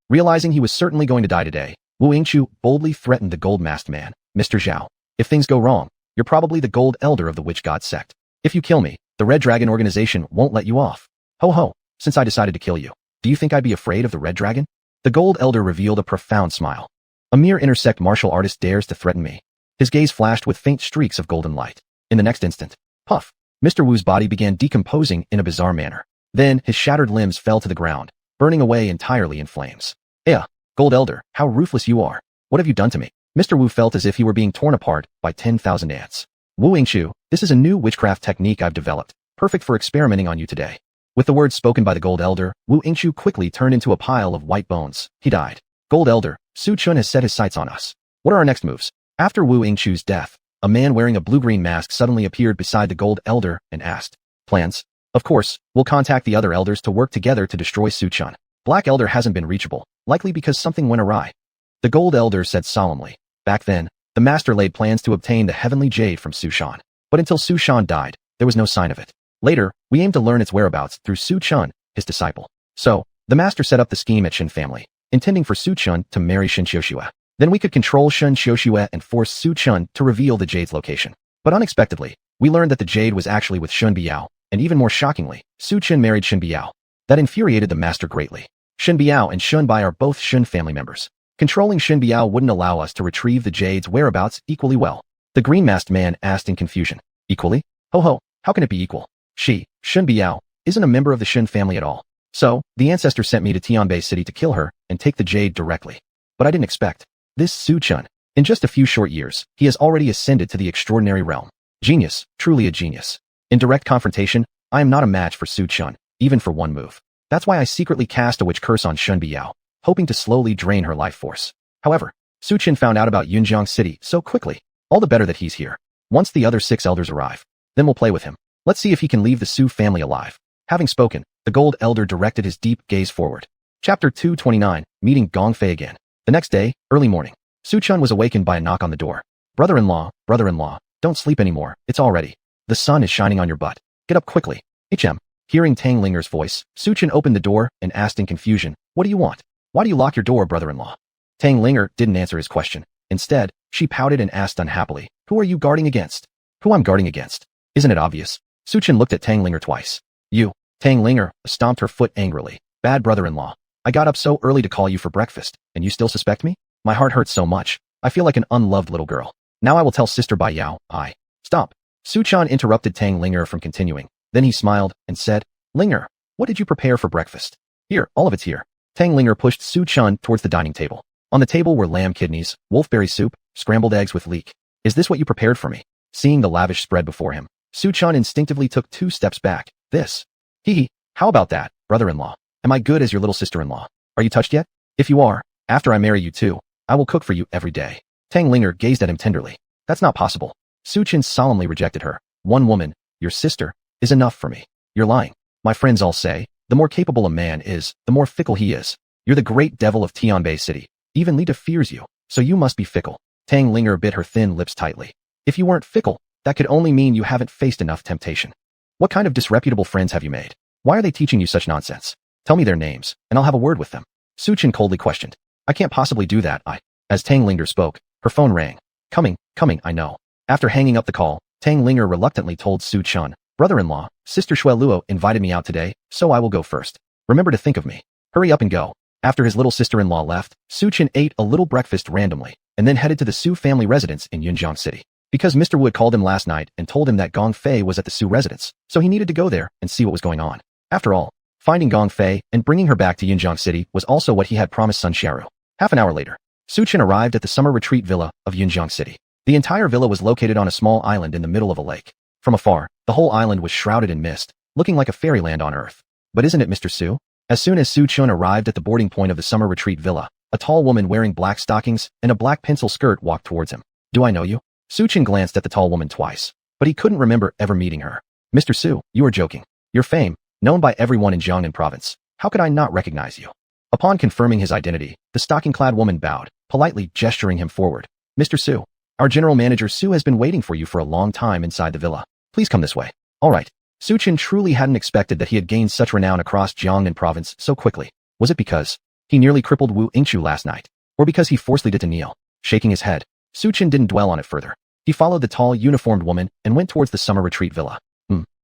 Realizing he was certainly going to die today, Wu Yingchu boldly threatened the gold-masked man. Mr. Zhao, if things go wrong, you're probably the gold elder of the witch god sect. If you kill me, the Red Dragon organization won't let you off. Ho ho, since I decided to kill you, do you think I'd be afraid of the Red Dragon? The gold elder revealed a profound smile. A mere intersect martial artist dares to threaten me. His gaze flashed with faint streaks of golden light. In the next instant, puff, Mr. Wu's body began decomposing in a bizarre manner. Then his shattered limbs fell to the ground, burning away entirely in flames. Gold elder, how ruthless you are. What have you done to me? Mr. Wu felt as if he were being torn apart by 10,000 ants. Wu Yingqiu, this is a new witchcraft technique I've developed, perfect for experimenting on you today. With the words spoken by the Gold Elder, Wu Yingqiu quickly turned into a pile of white bones. He died. Gold Elder, Su Chun has set his sights on us. What are our next moves? After Wu Yingqiu's death, a man wearing a blue-green mask suddenly appeared beside the Gold Elder and asked, "Plans?" "Of course, we'll contact the other elders to work together to destroy Su Chun. Black Elder hasn't been reachable, likely because something went awry." The Gold Elder said solemnly. Back then, the master laid plans to obtain the heavenly jade from Su Chun. But until Su Chun died, there was no sign of it. Later, we aimed to learn its whereabouts through Su Chun, his disciple. So, the master set up the scheme at Shen family, intending for Su Chun to marry Shen Xiuxue. Then we could control Shen Xiuxue and force Su Chun to reveal the jade's location. But unexpectedly, we learned that the jade was actually with Shen Biao, and even more shockingly, Su Chun married Shen Biao. That infuriated the master greatly. Shen Biao and Shen Bai are both Shen family members. Controlling Shen Biao wouldn't allow us to retrieve the jade's whereabouts equally well. The green-masked man asked in confusion. Equally? Ho ho, how can it be equal? Shen Biao, isn't a member of the Shen family at all. So, the ancestor sent me to Tianbei City to kill her and take the jade directly. But I didn't expect this Su Chun. In just a few short years, he has already ascended to the extraordinary realm. Genius, truly a genius. In direct confrontation, I am not a match for Su Chun, even for one move. That's why I secretly cast a witch curse on Shen Biao, hoping to slowly drain her life force. However, Su Chun found out about Yunjiang City so quickly. All the better that he's here. Once the other 6 elders arrive, then we'll play with him. Let's see if he can leave the Su family alive. Having spoken, the Gold Elder directed his deep gaze forward. Chapter 229, Meeting Gong Fei again. The next day, early morning, Su Chun was awakened by a knock on the door. Brother-in-law, don't sleep anymore, it's already. The sun is shining on your butt. Get up quickly. Hearing Tang Linger's voice, Su Chun opened the door and asked in confusion, "What do you want? Why do you lock your door, brother-in-law?" Tang Linger didn't answer his question. Instead, she pouted and asked unhappily, "Who are you guarding against?" "Who I'm guarding against? Isn't it obvious?" Su Chun looked at Tang Linger twice. "You." Tang Linger stomped her foot angrily. "Bad brother-in-law. I got up so early to call you for breakfast, and you still suspect me? My heart hurts so much. I feel like an unloved little girl. Now I will tell Sister Bai Yao, Stop. Su Chun interrupted Tang Linger from continuing. Then he smiled and said, "Linger, what did you prepare for breakfast?" "Here, all of it's here." Tang Linger pushed Su Chun towards the dining table. On the table were lamb kidneys, wolfberry soup, scrambled eggs with leek. "Is this what you prepared for me?" Seeing the lavish spread before him, Su Chun instinctively took 2 steps back. "This? How about that, brother-in-law? Am I good as your little sister-in-law? Are you touched yet? If you are, after I marry you too, I will cook for you every day." Tang Linger gazed at him tenderly. "That's not possible." Su Chun solemnly rejected her. "One woman, your sister, is enough for me." "You're lying. My friends all say, the more capable a man is, the more fickle he is. You're the great devil of Tianbei City. Even Lita fears you, so you must be fickle." Tang Linger bit her thin lips tightly. "If you weren't fickle, that could only mean you haven't faced enough temptation. What kind of disreputable friends have you made? Why are they teaching you such nonsense? Tell me their names, and I'll have a word with them." Su Chun coldly questioned. "I can't possibly do that, As Tang Linger spoke, her phone rang. Coming, I know." After hanging up the call, Tang Linger reluctantly told Su Chun, "Brother-in-law, Sister Shui Luo invited me out today, so I will go first. Remember to think of me. Hurry up and go." After his little sister-in-law left, Su Chun ate a little breakfast randomly, and then headed to the Su family residence in Yunjiang City. Because Mr. Wood called him last night and told him that Gong Fei was at the Su residence, so he needed to go there and see what was going on. After all, finding Gong Fei and bringing her back to Yunjiang City was also what he had promised Sun Xiaoru. Half an hour later, Su Chun arrived at the summer retreat villa of Yunjiang City. The entire villa was located on a small island in the middle of a lake. From afar, the whole island was shrouded in mist, looking like a fairyland on Earth. But isn't it, Mr. Su? As soon as Su Chun arrived at the boarding point of the summer retreat villa, a tall woman wearing black stockings and a black pencil skirt walked towards him. "Do I know you?" Su Chun glanced at the tall woman twice, but he couldn't remember ever meeting her. "Mr. Su, you are joking. Your fame, known by everyone in Jiangnan province. How could I not recognize you?" Upon confirming his identity, the stocking-clad woman bowed, politely gesturing him forward. "Mr. Su, our general manager Su has been waiting for you for a long time inside the villa. Please come this way." "All right." Su Chun truly hadn't expected that he had gained such renown across Jiangnan province so quickly. Was it because he nearly crippled Wu Yingqiu last night? Or because he forcefully did to kneel? Shaking his head, Su Chun didn't dwell on it further. He followed the tall, uniformed woman and went towards the summer retreat villa.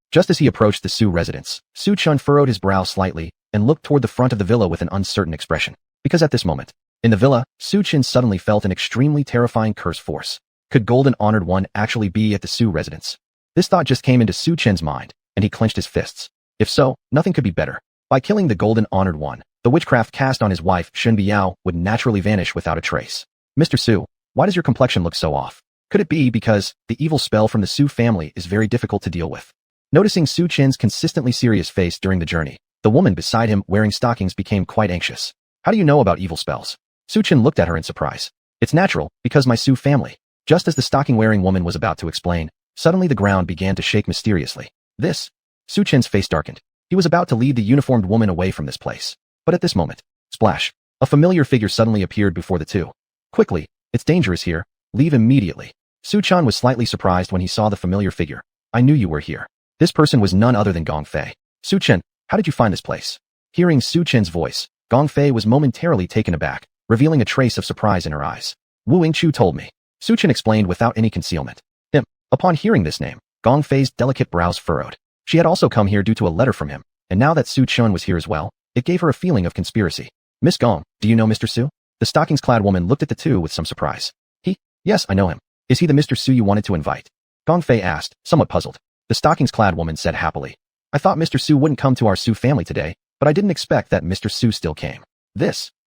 Just as he approached the Su residence, Su Chun furrowed his brow slightly and looked toward the front of the villa with an uncertain expression. Because at this moment, in the villa, Su Chun suddenly felt an extremely terrifying curse force. Could Golden Honored One actually be at the Su residence? This thought just came into Su Chun's mind, and he clenched his fists. If so, nothing could be better. By killing the Golden Honored One, the witchcraft cast on his wife, Shen Biao, would naturally vanish without a trace. "Mr. Su, Why does your complexion look so off? Could it be because the evil spell from the Su family is very difficult to deal with? Noticing Su Chen's consistently serious face during the journey, the woman beside him wearing stockings became quite anxious. How do you know about evil spells? Su Chen looked at her in surprise. It's natural, because my Su family. Just as the stocking-wearing woman was about to explain, suddenly the ground began to shake mysteriously. This? Su Chen's face darkened. He was about to lead the uniformed woman away from this place. But at this moment, splash, a familiar figure suddenly appeared before the two. Quickly, it's dangerous here. Leave immediately. Su Chan was slightly surprised when he saw the familiar figure. I knew you were here. This person was none other than Gong Fei. Su Chen, how did you find this place? Hearing Su Chen's voice, Gong Fei was momentarily taken aback, revealing a trace of surprise in her eyes. Wu Yingqiu told me. Su Chen explained without any concealment. Upon hearing this name, Gong Fei's delicate brows furrowed. She had also come here due to a letter from him, and now that Su Chen was here as well, it gave her a feeling of conspiracy. Miss Gong, do you know Mr. Su? The stockings-clad woman looked at the two with some surprise. Yes, I know him. Is he the Mr. Su you wanted to invite? Gong Fei asked, somewhat puzzled. The stockings-clad woman said happily. I thought Mr. Su wouldn't come to our Su family today, but I didn't expect that Mr. Su still came.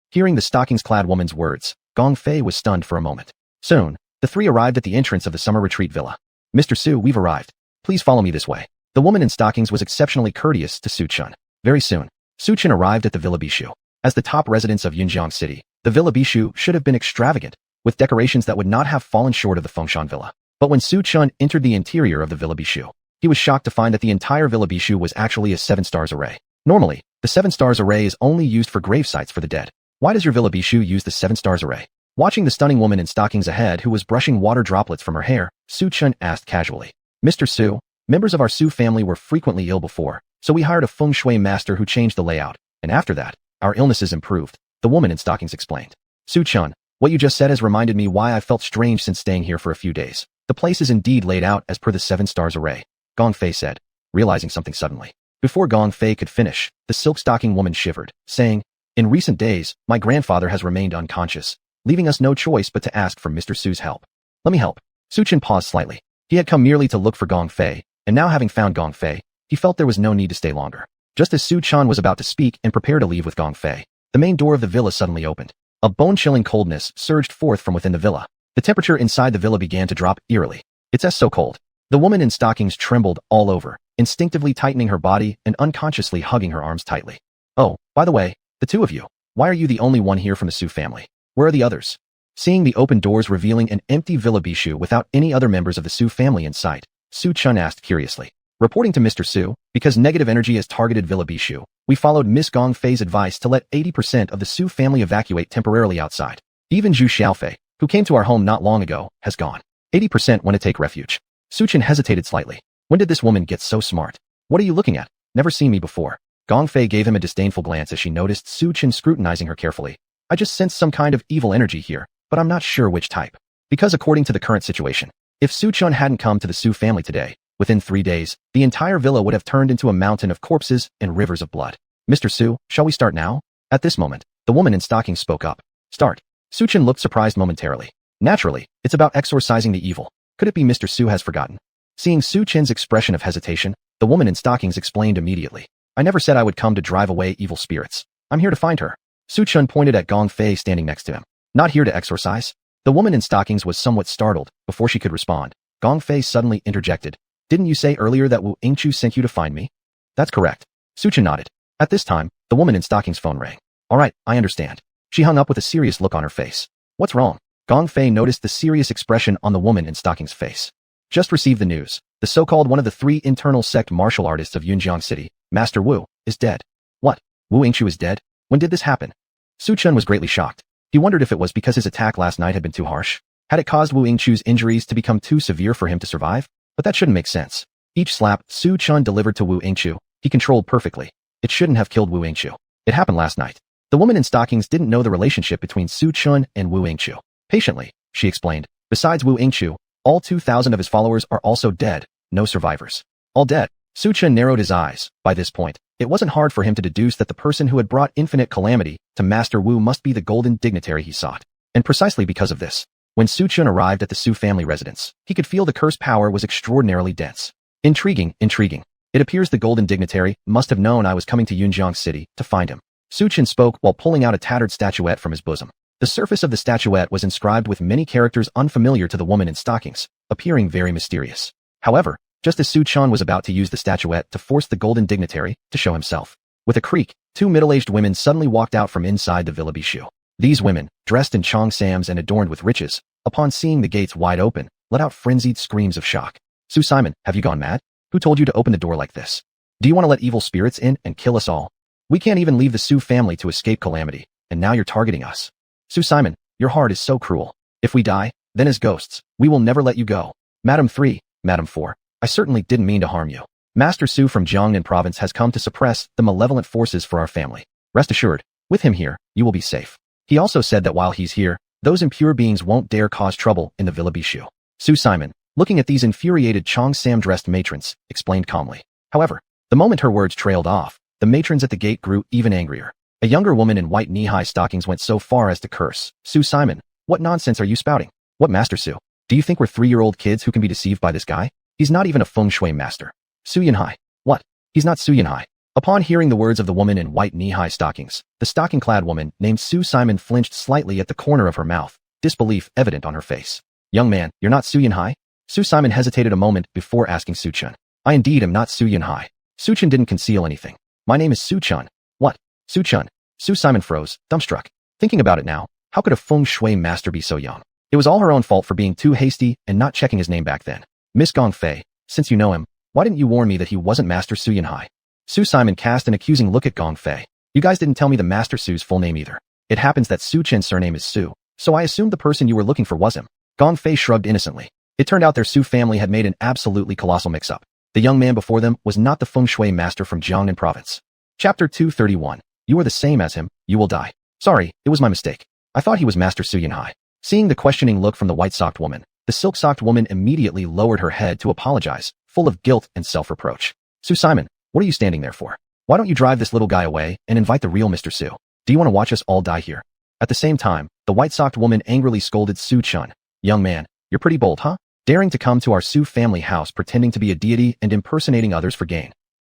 Hearing the stockings-clad woman's words, Gong Fei was stunned for a moment. Soon, the three arrived at the entrance of the summer retreat villa. Mr. Su, we've arrived. Please follow me this way. The woman in stockings was exceptionally courteous to Su Chen. Very soon, Su Chen arrived at the Villa Bishu. As the top residence of Yunjiang City, the Villa Bishu should have been extravagant, with decorations that would not have fallen short of the Fengshan Villa. But when Su Chen entered the interior of the Villa Bishu, he was shocked to find that the entire Villa Bishu was actually a 7 stars array. Normally, the 7 stars array is only used for grave sites for the dead. Why does your Villa Bishu use the 7 stars array? Watching the stunning woman in stockings ahead who was brushing water droplets from her hair, Su Chen asked casually. Mr. Su, members of our Su family were frequently ill before, so we hired a feng shui master who changed the layout, and after that, our illnesses improved, the woman in stockings explained. Su Chen, what you just said has reminded me why I felt strange since staying here for a few days. The place is indeed laid out as per the 7 stars array, Gong Fei said, realizing something suddenly. Before Gong Fei could finish, the silk stocking woman shivered, saying, in recent days, my grandfather has remained unconscious, leaving us no choice but to ask for Mr. Su's help. Let me help. Su Chen paused slightly. He had come merely to look for Gong Fei, and now having found Gong Fei, he felt there was no need to stay longer. Just as Su Chen was about to speak and prepare to leave with Gong Fei, the main door of the villa suddenly opened. A bone-chilling coldness surged forth from within the villa. The temperature inside the villa began to drop eerily. It's so cold. The woman in stockings trembled all over, instinctively tightening her body and unconsciously hugging her arms tightly. Oh, by the way, the two of you. Why are you the only one here from the Su family? Where are the others? Seeing the open doors revealing an empty Villa Bishu without any other members of the Su family in sight, Su Chen asked curiously. Reporting to Mr. Su, because negative energy has targeted Villa Bishu, we followed Miss Gong Fei's advice to let 80% of the Su family evacuate temporarily outside. Even Zhu Xiaofei, who came to our home not long ago, has gone. 80% want to take refuge. Su Chen hesitated slightly. When did this woman get so smart? What are you looking at? Never seen me before. Gong Fei gave him a disdainful glance as she noticed Su Chen scrutinizing her carefully. I just sense some kind of evil energy here, but I'm not sure which type. Because according to the current situation, if Su Chen hadn't come to the Su family today, within 3 days, the entire villa would have turned into a mountain of corpses and rivers of blood. Mr. Su, shall we start now? At this moment, the woman in stockings spoke up. Start. Su Chen looked surprised momentarily. Naturally, it's about exorcising the evil. Could it be Mr. Su has forgotten? Seeing Su Chen's expression of hesitation, the woman in stockings explained immediately. I never said I would come to drive away evil spirits. I'm here to find her. Su Chen pointed at Gong Fei standing next to him. Not here to exorcise? The woman in stockings was somewhat startled. Before she could respond, Gong Fei suddenly interjected. Didn't you say earlier that Wu Yingqiu sent you to find me? That's correct. Su Chen nodded. At this time, the woman in stockings' phone rang. All right, I understand. She hung up with a serious look on her face. What's wrong? Gong Fei noticed the serious expression on the woman in stockings' face. Just received the news. The so-called one of the 3 internal sect martial artists of Yunjiang City, Master Wu, is dead. What? Wu Yingqiu is dead? When did this happen? Su Chen was greatly shocked. He wondered if it was because his attack last night had been too harsh. Had it caused Wu Yingqiu's injuries to become too severe for him to survive? But that shouldn't make sense. Each slap Su Chen delivered to Wu Yingqiu, he controlled perfectly. It shouldn't have killed Wu Yingqiu. It happened last night. The woman in stockings didn't know the relationship between Su Chen and Wu Yingqiu. Patiently, she explained. Besides Wu Yingqiu, all 2,000 of his followers are also dead, no survivors. All dead. Su Chen narrowed his eyes. By this point, it wasn't hard for him to deduce that the person who had brought infinite calamity to Master Wu must be the golden dignitary he sought. And precisely because of this, when Su Chen arrived at the Su family residence, he could feel the curse power was extraordinarily dense. Intriguing. It appears the golden dignitary must have known I was coming to Yunjiang City to find him. Su Chen spoke while pulling out a tattered statuette from his bosom. The surface of the statuette was inscribed with many characters unfamiliar to the woman in stockings, appearing very mysterious. However, just as Su Chun was about to use the statuette to force the golden dignitary to show himself, with a creak, two middle-aged women suddenly walked out from inside the Villa Bishu. These women, dressed in cheongsams and adorned with riches, upon seeing the gates wide open, let out frenzied screams of shock. Su Simon, have you gone mad? Who told you to open the door like this? Do you want to let evil spirits in and kill us all? We can't even leave the Su family to escape calamity, and now you're targeting us. Su Simon, your heart is so cruel. If we die, then as ghosts, we will never let you go. Madam 3, Madam 4, I certainly didn't mean to harm you. Master Su from Jiangnan province has come to suppress the malevolent forces for our family. Rest assured, with him here, you will be safe. He also said that while he's here, those impure beings won't dare cause trouble in the Villa Bishu. Su Simon, looking at these infuriated cheongsam-dressed matrons, explained calmly. However, the moment her words trailed off, the matrons at the gate grew even angrier. A younger woman in white knee-high stockings went so far as to curse. Su Simon, what nonsense are you spouting? What Master Su? Do you think we're 3-year-old kids who can be deceived by this guy? He's not even a feng shui master. Su Yanhai. What? He's not Su Yanhai. Upon hearing the words of the woman in white knee-high stockings, the stocking-clad woman named Su Simon flinched slightly at the corner of her mouth, disbelief evident on her face. Young man, you're not Su Yanhai? Su Simon hesitated a moment before asking Su Chun. I indeed am not Su Yanhai. Su Chun didn't conceal anything. My name is Su Chun. What? Su Chun. Su Simon froze, dumbstruck. Thinking about it now, how could a feng shui master be so young? It was all her own fault for being too hasty and not checking his name back then. Miss Gongfei, since you know him, why didn't you warn me that he wasn't Master Su Yanhai? Su Simon cast an accusing look at Gongfei. You guys didn't tell me the Master Su's full name either. It happens that Su Chen's surname is Su, so I assumed the person you were looking for was him. Gongfei shrugged innocently. It turned out their Su family had made an absolutely colossal mix-up. The young man before them was not the feng shui master from Jiangnan province. Chapter 231. You are the same as him, you will die. Sorry, it was my mistake. I thought he was Master Su Yanhai. Seeing the questioning look from the white-socked woman, the silk-socked woman immediately lowered her head to apologize, full of guilt and self-reproach. Su Simon, what are you standing there for? Why don't you drive this little guy away and invite the real Mr. Su? Do you want to watch us all die here? At the same time, the white-socked woman angrily scolded Su Chun. Young man, you're pretty bold, huh? Daring to come to our Su family house pretending to be a deity and impersonating others for gain.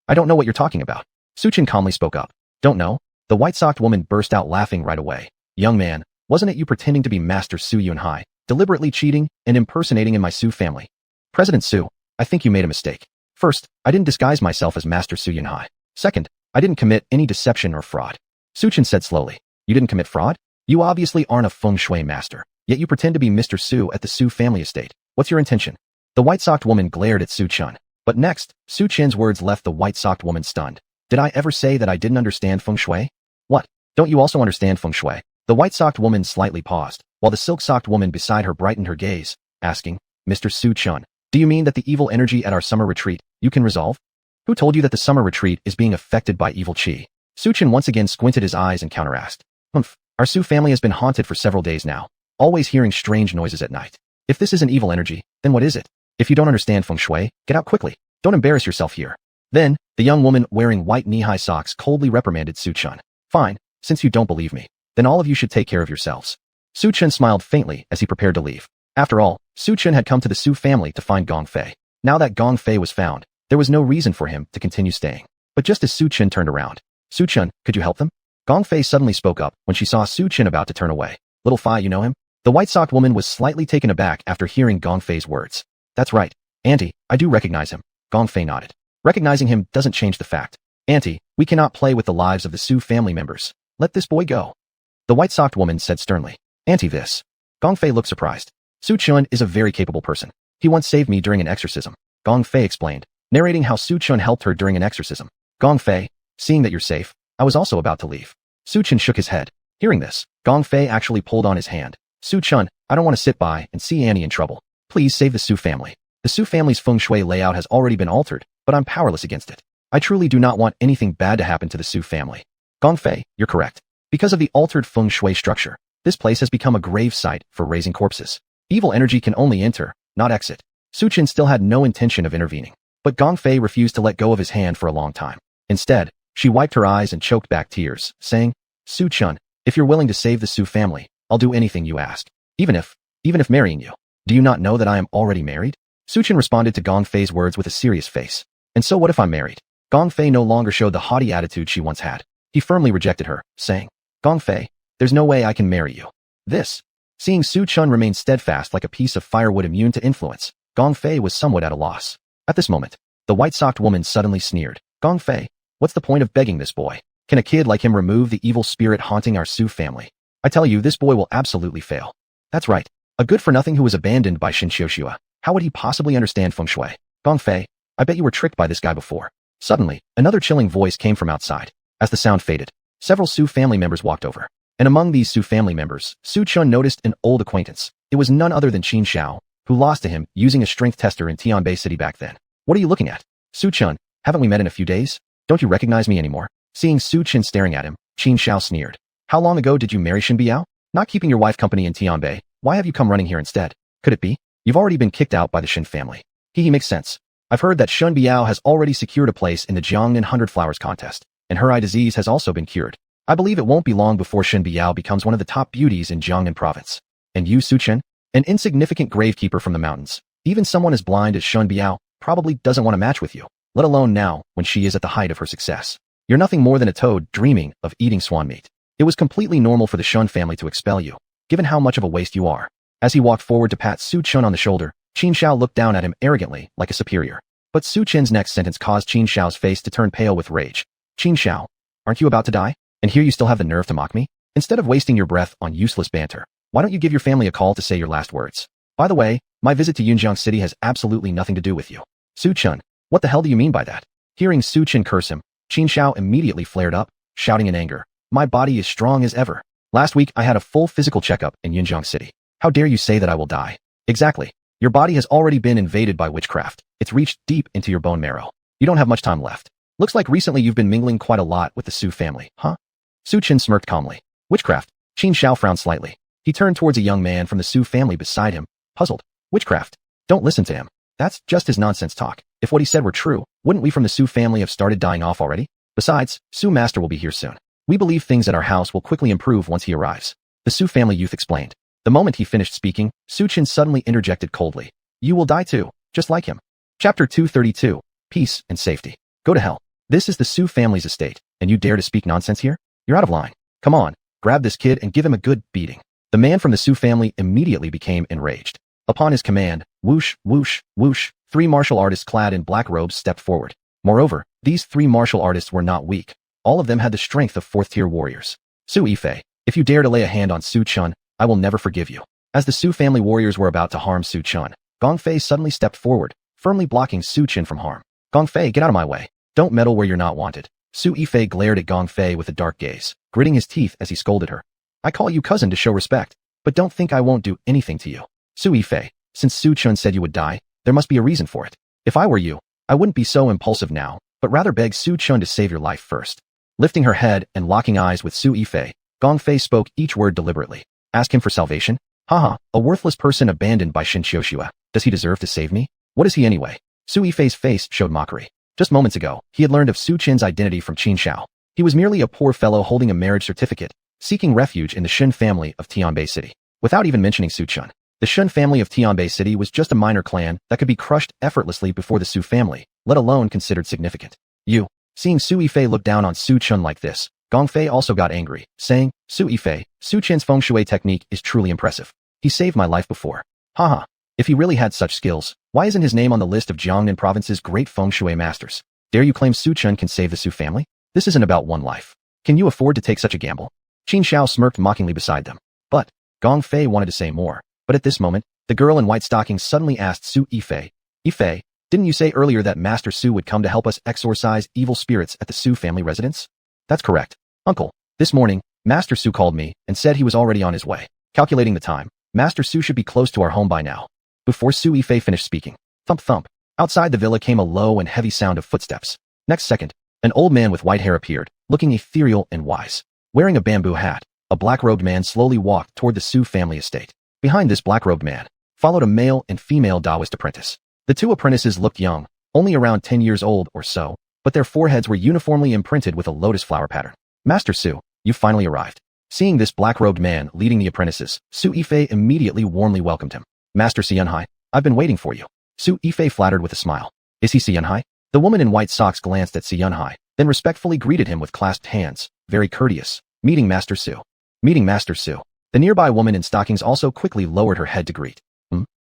I don't know what you're talking about. Su Chun calmly spoke up. Don't know? The white-socked woman burst out laughing right away. Young man, wasn't it you pretending to be Master Su Yanhai, deliberately cheating and impersonating in my Su family? President Su, I think you made a mistake. First, I didn't disguise myself as Master Su Yanhai. Second, I didn't commit any deception or fraud. Su Chun said slowly. You didn't commit fraud? You obviously aren't a feng shui master, yet you pretend to be Mr. Su at the Su family estate. What's your intention? The white-socked woman glared at Su Chun. But next, Su Chen's words left the white-socked woman stunned. Did I ever say that I didn't understand feng shui? What? Don't you also understand feng shui? The white-socked woman slightly paused, while the silk-socked woman beside her brightened her gaze, asking, Mr. Su Chun, do you mean that the evil energy at our summer retreat, you can resolve? Who told you that the summer retreat is being affected by evil qi? Su Chun once again squinted his eyes and counter-asked. Our Su family has been haunted for several days now, always hearing strange noises at night. If this isn't evil energy, then what is it? If you don't understand feng shui, get out quickly. Don't embarrass yourself here. Then, the young woman wearing white knee-high socks coldly reprimanded Su Chun. Fine, since you don't believe me, then all of you should take care of yourselves. Su Chun smiled faintly as he prepared to leave. After all, Su Chun had come to the Su family to find Gongfei. Now that Gongfei was found, there was no reason for him to continue staying. But just as Su Chun turned around, Su Chun, could you help them? Gongfei suddenly spoke up when she saw Su Chun about to turn away. Little Fi, you know him? The white-socked woman was slightly taken aback after hearing Gongfei's words. That's right, Auntie, I do recognize him. Gongfei nodded. Recognizing him doesn't change the fact. Auntie, we cannot play with the lives of the Su family members. Let this boy go. The white-socked woman said sternly. Auntie, this. Gongfei looked surprised. Su Chun is a very capable person. He once saved me during an exorcism. Gongfei explained, narrating how Su Chun helped her during an exorcism. Gongfei, seeing that you're safe, I was also about to leave. Su Chun shook his head. Hearing this, Gongfei actually pulled on his hand. Su Chun, I don't want to sit by and see Annie in trouble. Please save the Su family. The Su family's feng shui layout has already been altered, but I'm powerless against it. I truly do not want anything bad to happen to the Su family. Gongfei, you're correct. Because of the altered feng shui structure, this place has become a grave site for raising corpses. Evil energy can only enter, not exit. Su Chun still had no intention of intervening, but Gongfei refused to let go of his hand for a long time. Instead, she wiped her eyes and choked back tears, saying, Su Chun, if you're willing to save the Su family, I'll do anything you ask. Even if marrying you. Do you not know that I am already married? Su Chun responded to Gongfei's words with a serious face. And so what if I'm married? Gongfei no longer showed the haughty attitude she once had. He firmly rejected her, saying, Gongfei, there's no way I can marry you. This. Seeing Su Chun remain steadfast like a piece of firewood immune to influence, Gong Fei was somewhat at a loss. At this moment, the white-socked woman suddenly sneered. Gong Fei, what's the point of begging this boy? Can a kid like him remove the evil spirit haunting our Su family? I tell you, this boy will absolutely fail. That's right. A good-for-nothing who was abandoned by Shen Xiuxua. How would he possibly understand feng shui? Gong Fei, I bet you were tricked by this guy before. Suddenly, another chilling voice came from outside. As the sound faded, several Su family members walked over. And among these Su family members, Su Chun noticed an old acquaintance. It was none other than Qin Xiao, who lost to him using a strength tester in Tianbei City back then. What are you looking at? Su Chun, haven't we met in a few days? Don't you recognize me anymore? Seeing Su Chun staring at him, Qin Xiao sneered. How long ago did you marry Shen Biao? Not keeping your wife company in Tianbei, why have you come running here instead? Could it be? You've already been kicked out by the Shen family. He makes sense. I've heard that Shen Biao has already secured a place in the Jiangnan 100 Flowers contest, and her eye disease has also been cured. I believe it won't be long before Shen Biao becomes one of the top beauties in Jiangnan province. And you, Su Chen? An insignificant gravekeeper from the mountains. Even someone as blind as Shen Biao probably doesn't want to match with you, let alone now when she is at the height of her success. You're nothing more than a toad dreaming of eating swan meat. It was completely normal for the Shen family to expel you, given how much of a waste you are. As he walked forward to pat Su Chen on the shoulder, Qin Xiao looked down at him arrogantly, like a superior. But Su Chen's next sentence caused Qin Xiao's face to turn pale with rage. Qin Xiao, aren't you about to die? And here you still have the nerve to mock me? Instead of wasting your breath on useless banter, why don't you give your family a call to say your last words? By the way, my visit to Yunjiang City has absolutely nothing to do with you. Su Chen, what the hell do you mean by that? Hearing Su Chen curse him, Qin Xiao immediately flared up, shouting in anger. My body is strong as ever. Last week I had a full physical checkup in Yunjiang City. How dare you say that I will die? Exactly. Your body has already been invaded by witchcraft. It's reached deep into your bone marrow. You don't have much time left. Looks like recently you've been mingling quite a lot with the Su family, huh? Su Chen smirked calmly. Witchcraft? Qin Xiao frowned slightly. He turned towards a young man from the Su family beside him, puzzled. Witchcraft? Don't listen to him. That's just his nonsense talk. If what he said were true, wouldn't we from the Su family have started dying off already? Besides, Su Master will be here soon. We believe things at our house will quickly improve once he arrives. The Su family youth explained. The moment he finished speaking, Su Chen suddenly interjected coldly. You will die too, just like him. Chapter 232. Peace and Safety. Go to hell. This is the Su family's estate, and you dare to speak nonsense here? You're out of line. Come on, grab this kid and give him a good beating. The man from the Su family immediately became enraged. Upon his command, whoosh, whoosh, whoosh, 3 martial artists clad in black robes stepped forward. Moreover, these 3 martial artists were not weak. All of them had the strength of 4th-tier warriors. Su Yifei, if you dare to lay a hand on Su Chun, I will never forgive you. As the Su family warriors were about to harm Su Chun, Gong Fei suddenly stepped forward, firmly blocking Su Chen from harm. Gong Fei, get out of my way. Don't meddle where you're not wanted. Su Yifei glared at Gong Fei with a dark gaze, gritting his teeth as he scolded her. I call you cousin to show respect, but don't think I won't do anything to you. Su Yifei, since Su Chun said you would die, there must be a reason for it. If I were you, I wouldn't be so impulsive now, but rather beg Su Chun to save your life first. Lifting her head and locking eyes with Su Yifei, Gong Fei spoke each word deliberately. Ask him for salvation? Haha, a worthless person abandoned by Shen Xiuxua. Does he deserve to save me? What is he anyway? Su Yifei's face showed mockery. Just moments ago, he had learned of Su Chen's identity from Qin Xiao. He was merely a poor fellow holding a marriage certificate, seeking refuge in the Shen family of Tianbei City. Without even mentioning Su Chun, the Shen family of Tianbei City was just a minor clan that could be crushed effortlessly before the Su family, let alone considered significant. Seeing Su Yifei look down on Su Chun like this, Gong Fei also got angry, saying, Su Yifei, Su Chen's feng shui technique is truly impressive. He saved my life before. Haha. If he really had such skills, why isn't his name on the list of Jiangnan province's great feng shui masters? Dare you claim Su Chun can save the Su family? This isn't about one life. Can you afford to take such a gamble? Qin Xiao smirked mockingly beside them. But Gong Fei wanted to say more. But at this moment, the girl in white stockings suddenly asked Su Yifei, Yifei, didn't you say earlier that Master Su would come to help us exorcise evil spirits at the Su family residence? That's correct. Uncle, this morning, Master Su called me and said he was already on his way. Calculating the time, Master Su should be close to our home by now. Before Su Yifei finished speaking, thump thump, outside the villa came a low and heavy sound of footsteps. Next second, an old man with white hair appeared, looking ethereal and wise. Wearing a bamboo hat, a black-robed man slowly walked toward the Su family estate. Behind this black-robed man, followed a male and female Taoist apprentice. The 2 apprentices looked young, only around 10 years old or so, but their foreheads were uniformly imprinted with a lotus flower pattern. Master Su, you finally arrived. Seeing this black-robed man leading the apprentices, Su Yifei immediately warmly welcomed him. Master Xuanhuan, I've been waiting for you. Su Yifei flattered with a smile. Is he Xuanhuan? The woman in white socks glanced at Xuanhuan, then respectfully greeted him with clasped hands, very courteous. Meeting Master Su. Meeting Master Su. The nearby woman in stockings also quickly lowered her head to greet.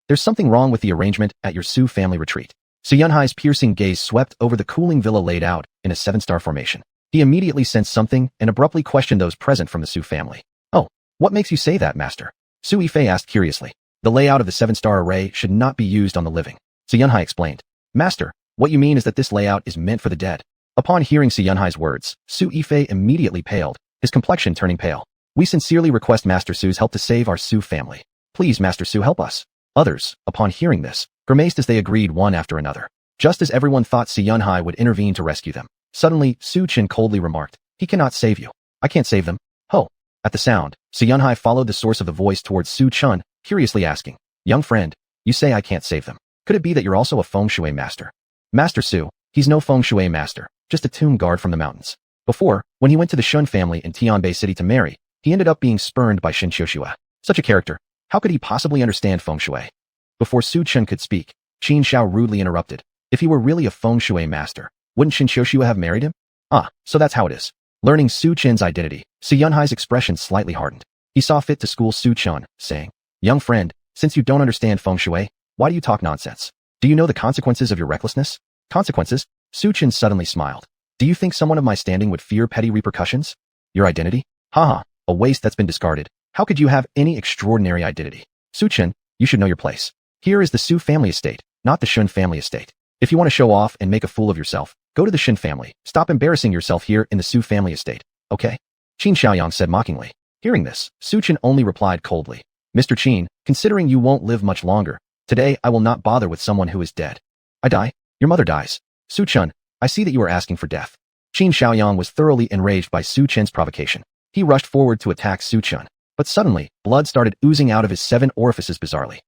There's something wrong with the arrangement at your Su family retreat. Xuanhuan's piercing gaze swept over the cooling villa laid out in a 7-star formation. He immediately sensed something and abruptly questioned those present from the Su family. Oh, what makes you say that, master? Su Yifei asked curiously. The layout of the 7-star array should not be used on the living. Xuanhuan explained. Master, what you mean is that this layout is meant for the dead. Upon hearing Xuanhuan's words, Su Yifei immediately paled, his complexion turning pale. We sincerely request Master Su's help to save our Su family. Please, Master Su, help us. Others, upon hearing this, grimaced as they agreed one after another. Just as everyone thought Xuanhuan would intervene to rescue them. Suddenly, Su Chen coldly remarked, he cannot save you. I can't save them. Ho! At the sound, Xuanhuan followed the source of the voice towards Su Chen, curiously asking, young friend, you say I can't save them. Could it be that you're also a feng shui master? Master Su, he's no feng shui master, just a tomb guard from the mountains. Before, when he went to the Shen family in Tianbei City to marry, he ended up being spurned by Shen Qiushua. Such a character. How could he possibly understand feng shui? Before Su Chen could speak, Qin Xiao rudely interrupted. If he were really a feng shui master, wouldn't Shen Qiushua have married him? Ah, so that's how it is. Learning Su Chen's identity, Xuanhuan's expression slightly hardened. He saw fit to school Su Chen, saying, young friend, since you don't understand feng shui, why do you talk nonsense? Do you know the consequences of your recklessness? Consequences? Su Chen suddenly smiled. Do you think someone of my standing would fear petty repercussions? Your identity? Haha, a waste that's been discarded. How could you have any extraordinary identity? Su Chen, you should know your place. Here is the Su family estate, not the Shen family estate. If you want to show off and make a fool of yourself, go to the Shen family. Stop embarrassing yourself here in the Su family estate, okay? Qin Xiaoyang said mockingly. Hearing this, Su Chen only replied coldly. Mr. Qin, considering you won't live much longer, today I will not bother with someone who is dead. I die? Your mother dies. Su Chen, I see that you are asking for death. Qin Xiaoyang was thoroughly enraged by Su Chen's provocation. He rushed forward to attack Su Chen. But suddenly, blood started oozing out of his 7 orifices bizarrely.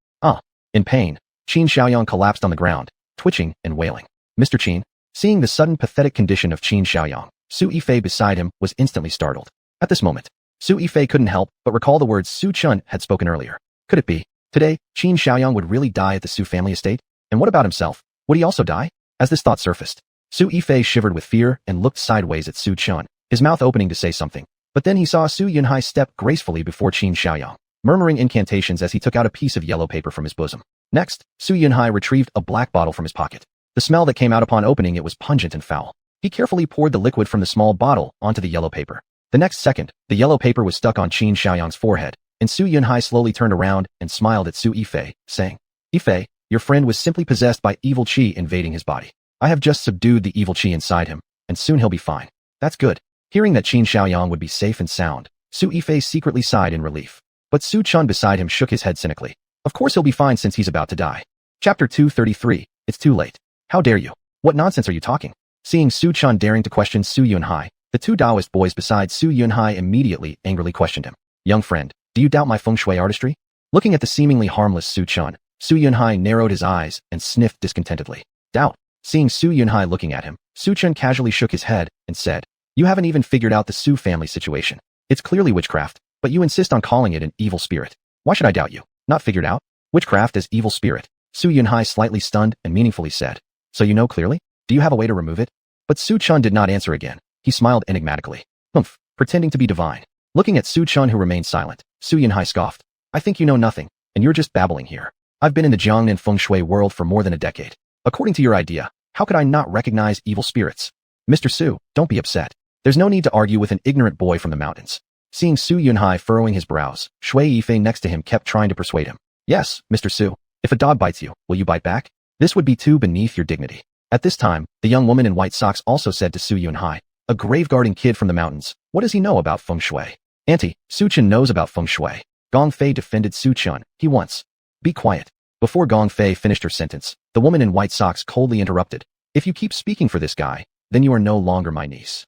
In pain, Qin Xiaoyang collapsed on the ground, twitching and wailing. Mr. Qin, seeing the sudden pathetic condition of Qin Xiaoyang, Su Yifei beside him was instantly startled. At this moment, Su Yifei couldn't help but recall the words Su Chen had spoken earlier. Could it be? Today, Qin Xiaoyang would really die at the Su family estate? And what about himself? Would he also die? As this thought surfaced, Su Yifei shivered with fear and looked sideways at Su Chen, his mouth opening to say something. But then he saw Su Yunhai step gracefully before Qin Xiaoyang, murmuring incantations as he took out a piece of yellow paper from his bosom. Next, Su Yunhai retrieved a black bottle from his pocket. The smell that came out upon opening it was pungent and foul. He carefully poured the liquid from the small bottle onto the yellow paper. The next second, the yellow paper was stuck on Qin Xiaoyang's forehead, and Su Yunhai slowly turned around and smiled at Su Yifei, saying, Yifei, your friend was simply possessed by evil qi invading his body. I have just subdued the evil qi inside him, and soon he'll be fine. That's good. Hearing that Qin Xiaoyang would be safe and sound, Su Yifei secretly sighed in relief. But Su Chen beside him shook his head cynically. Of course he'll be fine since he's about to die. Chapter 233, It's too late. How dare you? What nonsense are you talking? Seeing Su Chen daring to question Su Yunhai, the 2 Taoist boys beside Su Yunhai immediately angrily questioned him. Young friend, do you doubt my feng shui artistry? Looking at the seemingly harmless Su Chen, Su Yunhai narrowed his eyes and sniffed discontentedly. Doubt? Seeing Su Yunhai looking at him, Su Chen casually shook his head and said, You haven't even figured out the Su family situation. It's clearly witchcraft, but you insist on calling it an evil spirit. Why should I doubt you? Not figured out? Witchcraft as evil spirit. Su Yunhai slightly stunned and meaningfully said, So you know clearly? Do you have a way to remove it? But Su Chen did not answer again. He smiled enigmatically. Humph, pretending to be divine. Looking at Su Chen who remained silent, Su Yunhai scoffed. I think you know nothing, and you're just babbling here. I've been in the Jiangnan feng shui world for more than a decade. According to your idea, how could I not recognize evil spirits? Mr. Su, don't be upset. There's no need to argue with an ignorant boy from the mountains. Seeing Su Yunhai furrowing his brows, Shui Yifei next to him kept trying to persuade him. Yes, Mr. Su. If a dog bites you, will you bite back? This would be too beneath your dignity. At this time, the young woman in white socks also said to Su Yunhai, a grave-guarding kid from the mountains, what does he know about feng shui? Auntie, Su Chen knows about feng shui. Gong Fei defended Su Chen. He wants. Be quiet. Before Gong Fei finished her sentence, the woman in white socks coldly interrupted. If you keep speaking for this guy, then you are no longer my niece.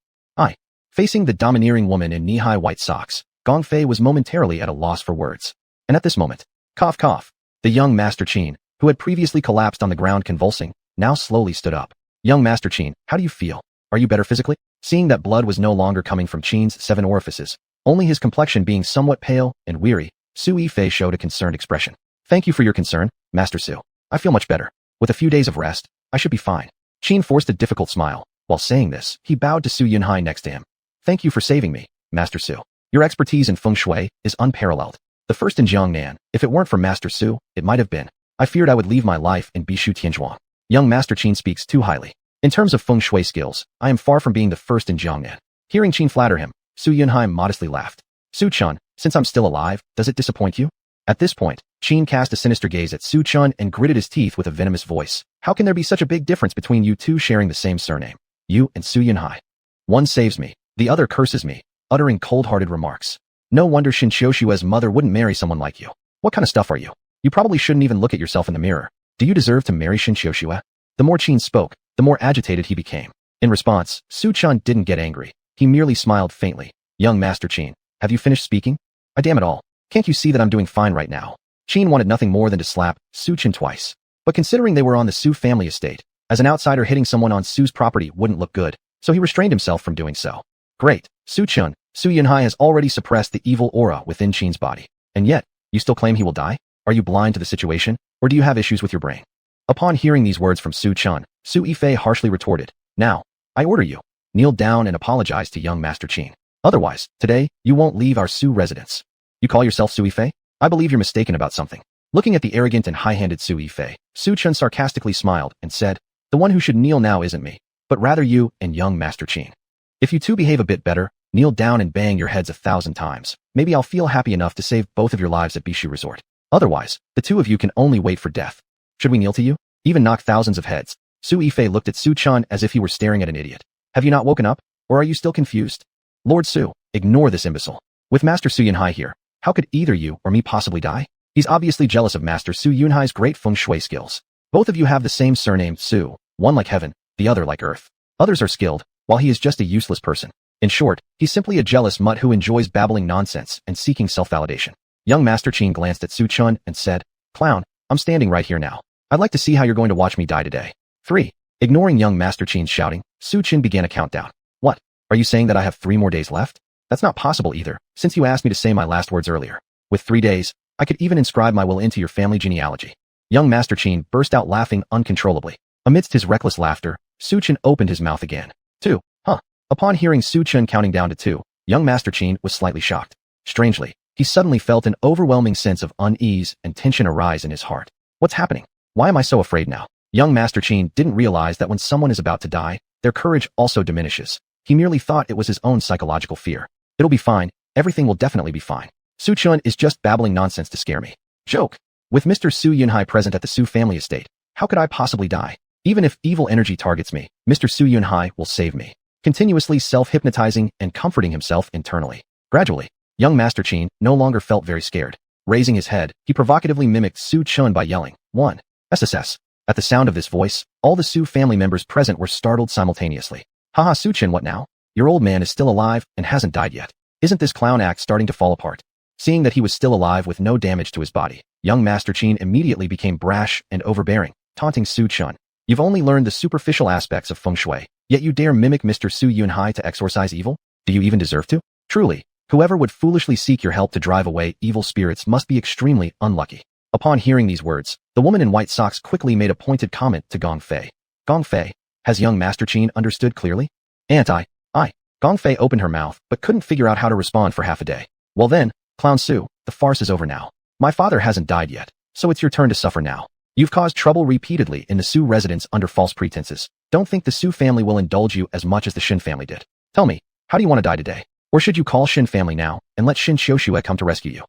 Facing the domineering woman in knee-high white socks, Gong Fei was momentarily at a loss for words. And at this moment, cough cough, the young Master Qin, who had previously collapsed on the ground convulsing, now slowly stood up. Young Master Qin, how do you feel? Are you better physically? Seeing that blood was no longer coming from Qin's 7 orifices, only his complexion being somewhat pale and weary, Su Yifei showed a concerned expression. Thank you for your concern, Master Su. I feel much better. With a few days of rest, I should be fine. Qin forced a difficult smile. While saying this, he bowed to Su Yunhai next to him. Thank you for saving me, Master Su. Your expertise in feng shui is unparalleled. The first in Jiangnan. If it weren't for Master Su, it might have been. I feared I would leave my life in Bishu Tianzhuang. Young Master Qin speaks too highly. In terms of feng shui skills, I am far from being the first in Jiangnan. Hearing Qin flatter him, Su Yunhai modestly laughed. Su Chun, since I'm still alive, does it disappoint you? At this point, Qin cast a sinister gaze at Su Chun and gritted his teeth with a venomous voice. How can there be such a big difference between you two sharing the same surname? You and Su Yunhai. One saves me, the other curses me, uttering cold-hearted remarks. No wonder Shen Xiushue's mother wouldn't marry someone like you. What kind of stuff are you? You probably shouldn't even look at yourself in the mirror. Do you deserve to marry Shen Xiushue? The more Qin spoke, the more agitated he became. In response, Su Chun didn't get angry. He merely smiled faintly. Young Master Qin, have you finished speaking? I damn it all. Can't you see that I'm doing fine right now? Qin wanted nothing more than to slap Su Chun twice. But considering they were on the Su family estate, as an outsider hitting someone on Su's property wouldn't look good, so he restrained himself from doing so. Great, Su Chun, Su Yunhai has already suppressed the evil aura within Qin's body. And yet, you still claim he will die? Are you blind to the situation, or do you have issues with your brain? Upon hearing these words from Su Chun, Su Yifei harshly retorted, Now, I order you, kneel down and apologize to young Master Qin. Otherwise, today, you won't leave our Su residence. You call yourself Su Yifei? I believe you're mistaken about something. Looking at the arrogant and high-handed Su Yifei, Su Chun sarcastically smiled and said, The one who should kneel now isn't me, but rather you and young Master Qin. If you two behave a bit better, kneel down and bang your heads 1,000 times. Maybe I'll feel happy enough to save both of your lives at Bishu Resort. Otherwise, the two of you can only wait for death. Should we kneel to you? Even knock thousands of heads. Su Yifei looked at Su Chun as if he were staring at an idiot. Have you not woken up, or are you still confused? Lord Su, ignore this imbecile. With Master Su Yunhai here, how could either you or me possibly die? He's obviously jealous of Master Su Yunhai's great feng shui skills. Both of you have the same surname, Su, one like heaven, the other like earth. Others are skilled, while he is just a useless person. In short, he's simply a jealous mutt who enjoys babbling nonsense and seeking self-validation. Young Master Qin glanced at Su Chun and said, Clown, I'm standing right here now. I'd like to see how you're going to watch me die today. 3. Ignoring young Master Qin's shouting, Su Chun began a countdown. What? Are you saying that I have 3 more days left? That's not possible either, since you asked me to say my last words earlier. With 3 days, I could even inscribe my will into your family genealogy. Young Master Qin burst out laughing uncontrollably. Amidst his reckless laughter, Su Chun opened his mouth again. 2. Huh. Upon hearing Su Chun counting down to 2, young Master Qin was slightly shocked. Strangely, he suddenly felt an overwhelming sense of unease and tension arise in his heart. What's happening? Why am I so afraid now? Young Master Qin didn't realize that when someone is about to die, their courage also diminishes. He merely thought it was his own psychological fear. It'll be fine. Everything will definitely be fine. Su Chun is just babbling nonsense to scare me. Joke. With Mr. Su Yunhai present at the Su family estate, how could I possibly die? Even if evil energy targets me, Mr. Su Yunhai will save me. Continuously self-hypnotizing and comforting himself internally. Gradually, young Master Qin no longer felt very scared. Raising his head, he provocatively mimicked Su Chun by yelling, 1. SSS. At the sound of this voice, all the Su family members present were startled simultaneously. Haha, Su Chun, what now? Your old man is still alive and hasn't died yet. Isn't this clown act starting to fall apart? Seeing that he was still alive with no damage to his body, young Master Qin immediately became brash and overbearing, taunting Su Chun. You've only learned the superficial aspects of feng shui, yet you dare mimic Mr. Su Yunhai to exorcise evil? Do you even deserve to? Truly, whoever would foolishly seek your help to drive away evil spirits must be extremely unlucky. Upon hearing these words, the woman in white socks quickly made a pointed comment to Gong Fei. Gong Fei, has young Master Qin understood clearly? I. Gong Fei opened her mouth, but couldn't figure out how to respond for half a day. Well then, Clown Su, the farce is over now. My father hasn't died yet, so it's your turn to suffer now. You've caused trouble repeatedly in the Su residence under false pretenses. Don't think the Su family will indulge you as much as the Shen family did. Tell me, how do you want to die today? Or should you call Shen family now, and let Shen Xiushue come to rescue you?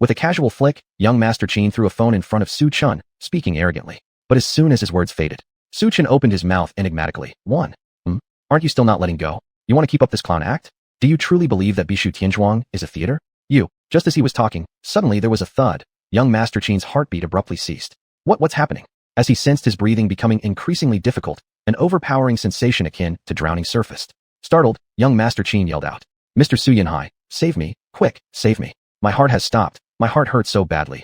With a casual flick, young Master Qin threw a phone in front of Su Chun, speaking arrogantly. But as soon as his words faded, Su Chun opened his mouth enigmatically. 1. Aren't you still not letting go? You want to keep up this clown act? Do you truly believe that Bishu Tianzhuang is a theater? Just as he was talking, suddenly there was a thud. Young Master Qin's heartbeat abruptly ceased. What's happening? As he sensed his breathing becoming increasingly difficult, an overpowering sensation akin to drowning surfaced. Startled, young Master Qin yelled out, Mr. Su Yunhai, save me, quick, save me. My heart has stopped, my heart hurts so badly,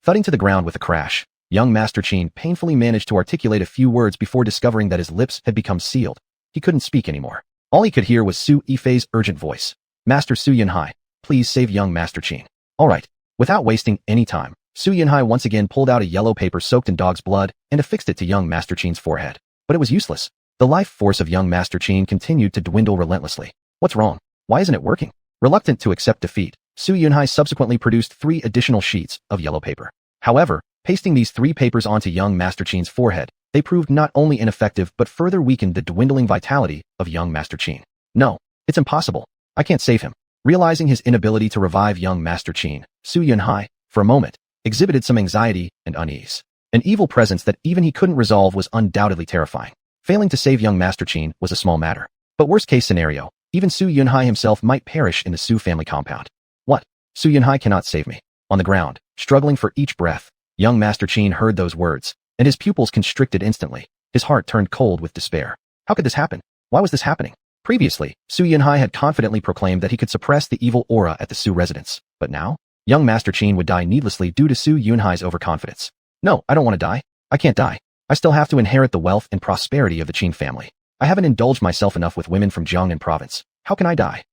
Thudding to the ground with a crash, young Master Qin painfully managed to articulate a few words before discovering that his lips had become sealed. He couldn't speak anymore. All he could hear was Su Yifei's urgent voice. Master Su Yunhai, please save young Master Qin. Alright. Without wasting any time, Su Yunhai once again pulled out a yellow paper soaked in dog's blood and affixed it to young Master Qin's forehead. But it was useless. The life force of young Master Qin continued to dwindle relentlessly. What's wrong? Why isn't it working? Reluctant to accept defeat, Su Yunhai subsequently produced 3 additional sheets of yellow paper. However, pasting these 3 papers onto young Master Qin's forehead, they proved not only ineffective but further weakened the dwindling vitality of young Master Qin. No, it's impossible. I can't save him. Realizing his inability to revive young Master Qin, Su Yunhai, for a moment, exhibited some anxiety and unease. An evil presence that even he couldn't resolve was undoubtedly terrifying. Failing to save young Master Qin was a small matter. But worst-case scenario, even Su Yunhai himself might perish in the Su family compound. What? Su Yunhai cannot save me. On the ground, struggling for each breath, young Master Qin heard those words, and his pupils constricted instantly. His heart turned cold with despair. How could this happen? Why was this happening? Previously, Su Yunhai had confidently proclaimed that he could suppress the evil aura at the Su residence. But now, young Master Qin would die needlessly due to Su Yunhai's overconfidence. No, I don't want to die. I can't die. I still have to inherit the wealth and prosperity of the Qin family. I haven't indulged myself enough with women from Jiangnan province. How can I die?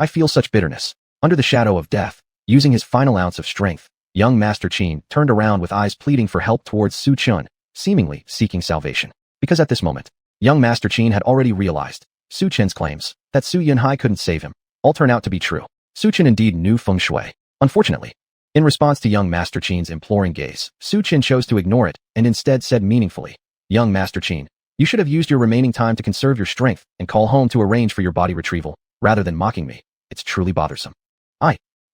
I feel such bitterness. Under the shadow of death, using his final ounce of strength, young Master Qin turned around with eyes pleading for help towards Su Chun, seemingly seeking salvation. Because at this moment, young Master Qin had already realized Su Chen's claims that Su Yunhai couldn't save him all turn out to be true. Su Chen indeed knew feng shui. Unfortunately, in response to young Master Qin's imploring gaze, Su Chen chose to ignore it and instead said meaningfully, "Young Master Qin, you should have used your remaining time to conserve your strength and call home to arrange for your body retrieval, rather than mocking me. It's truly bothersome."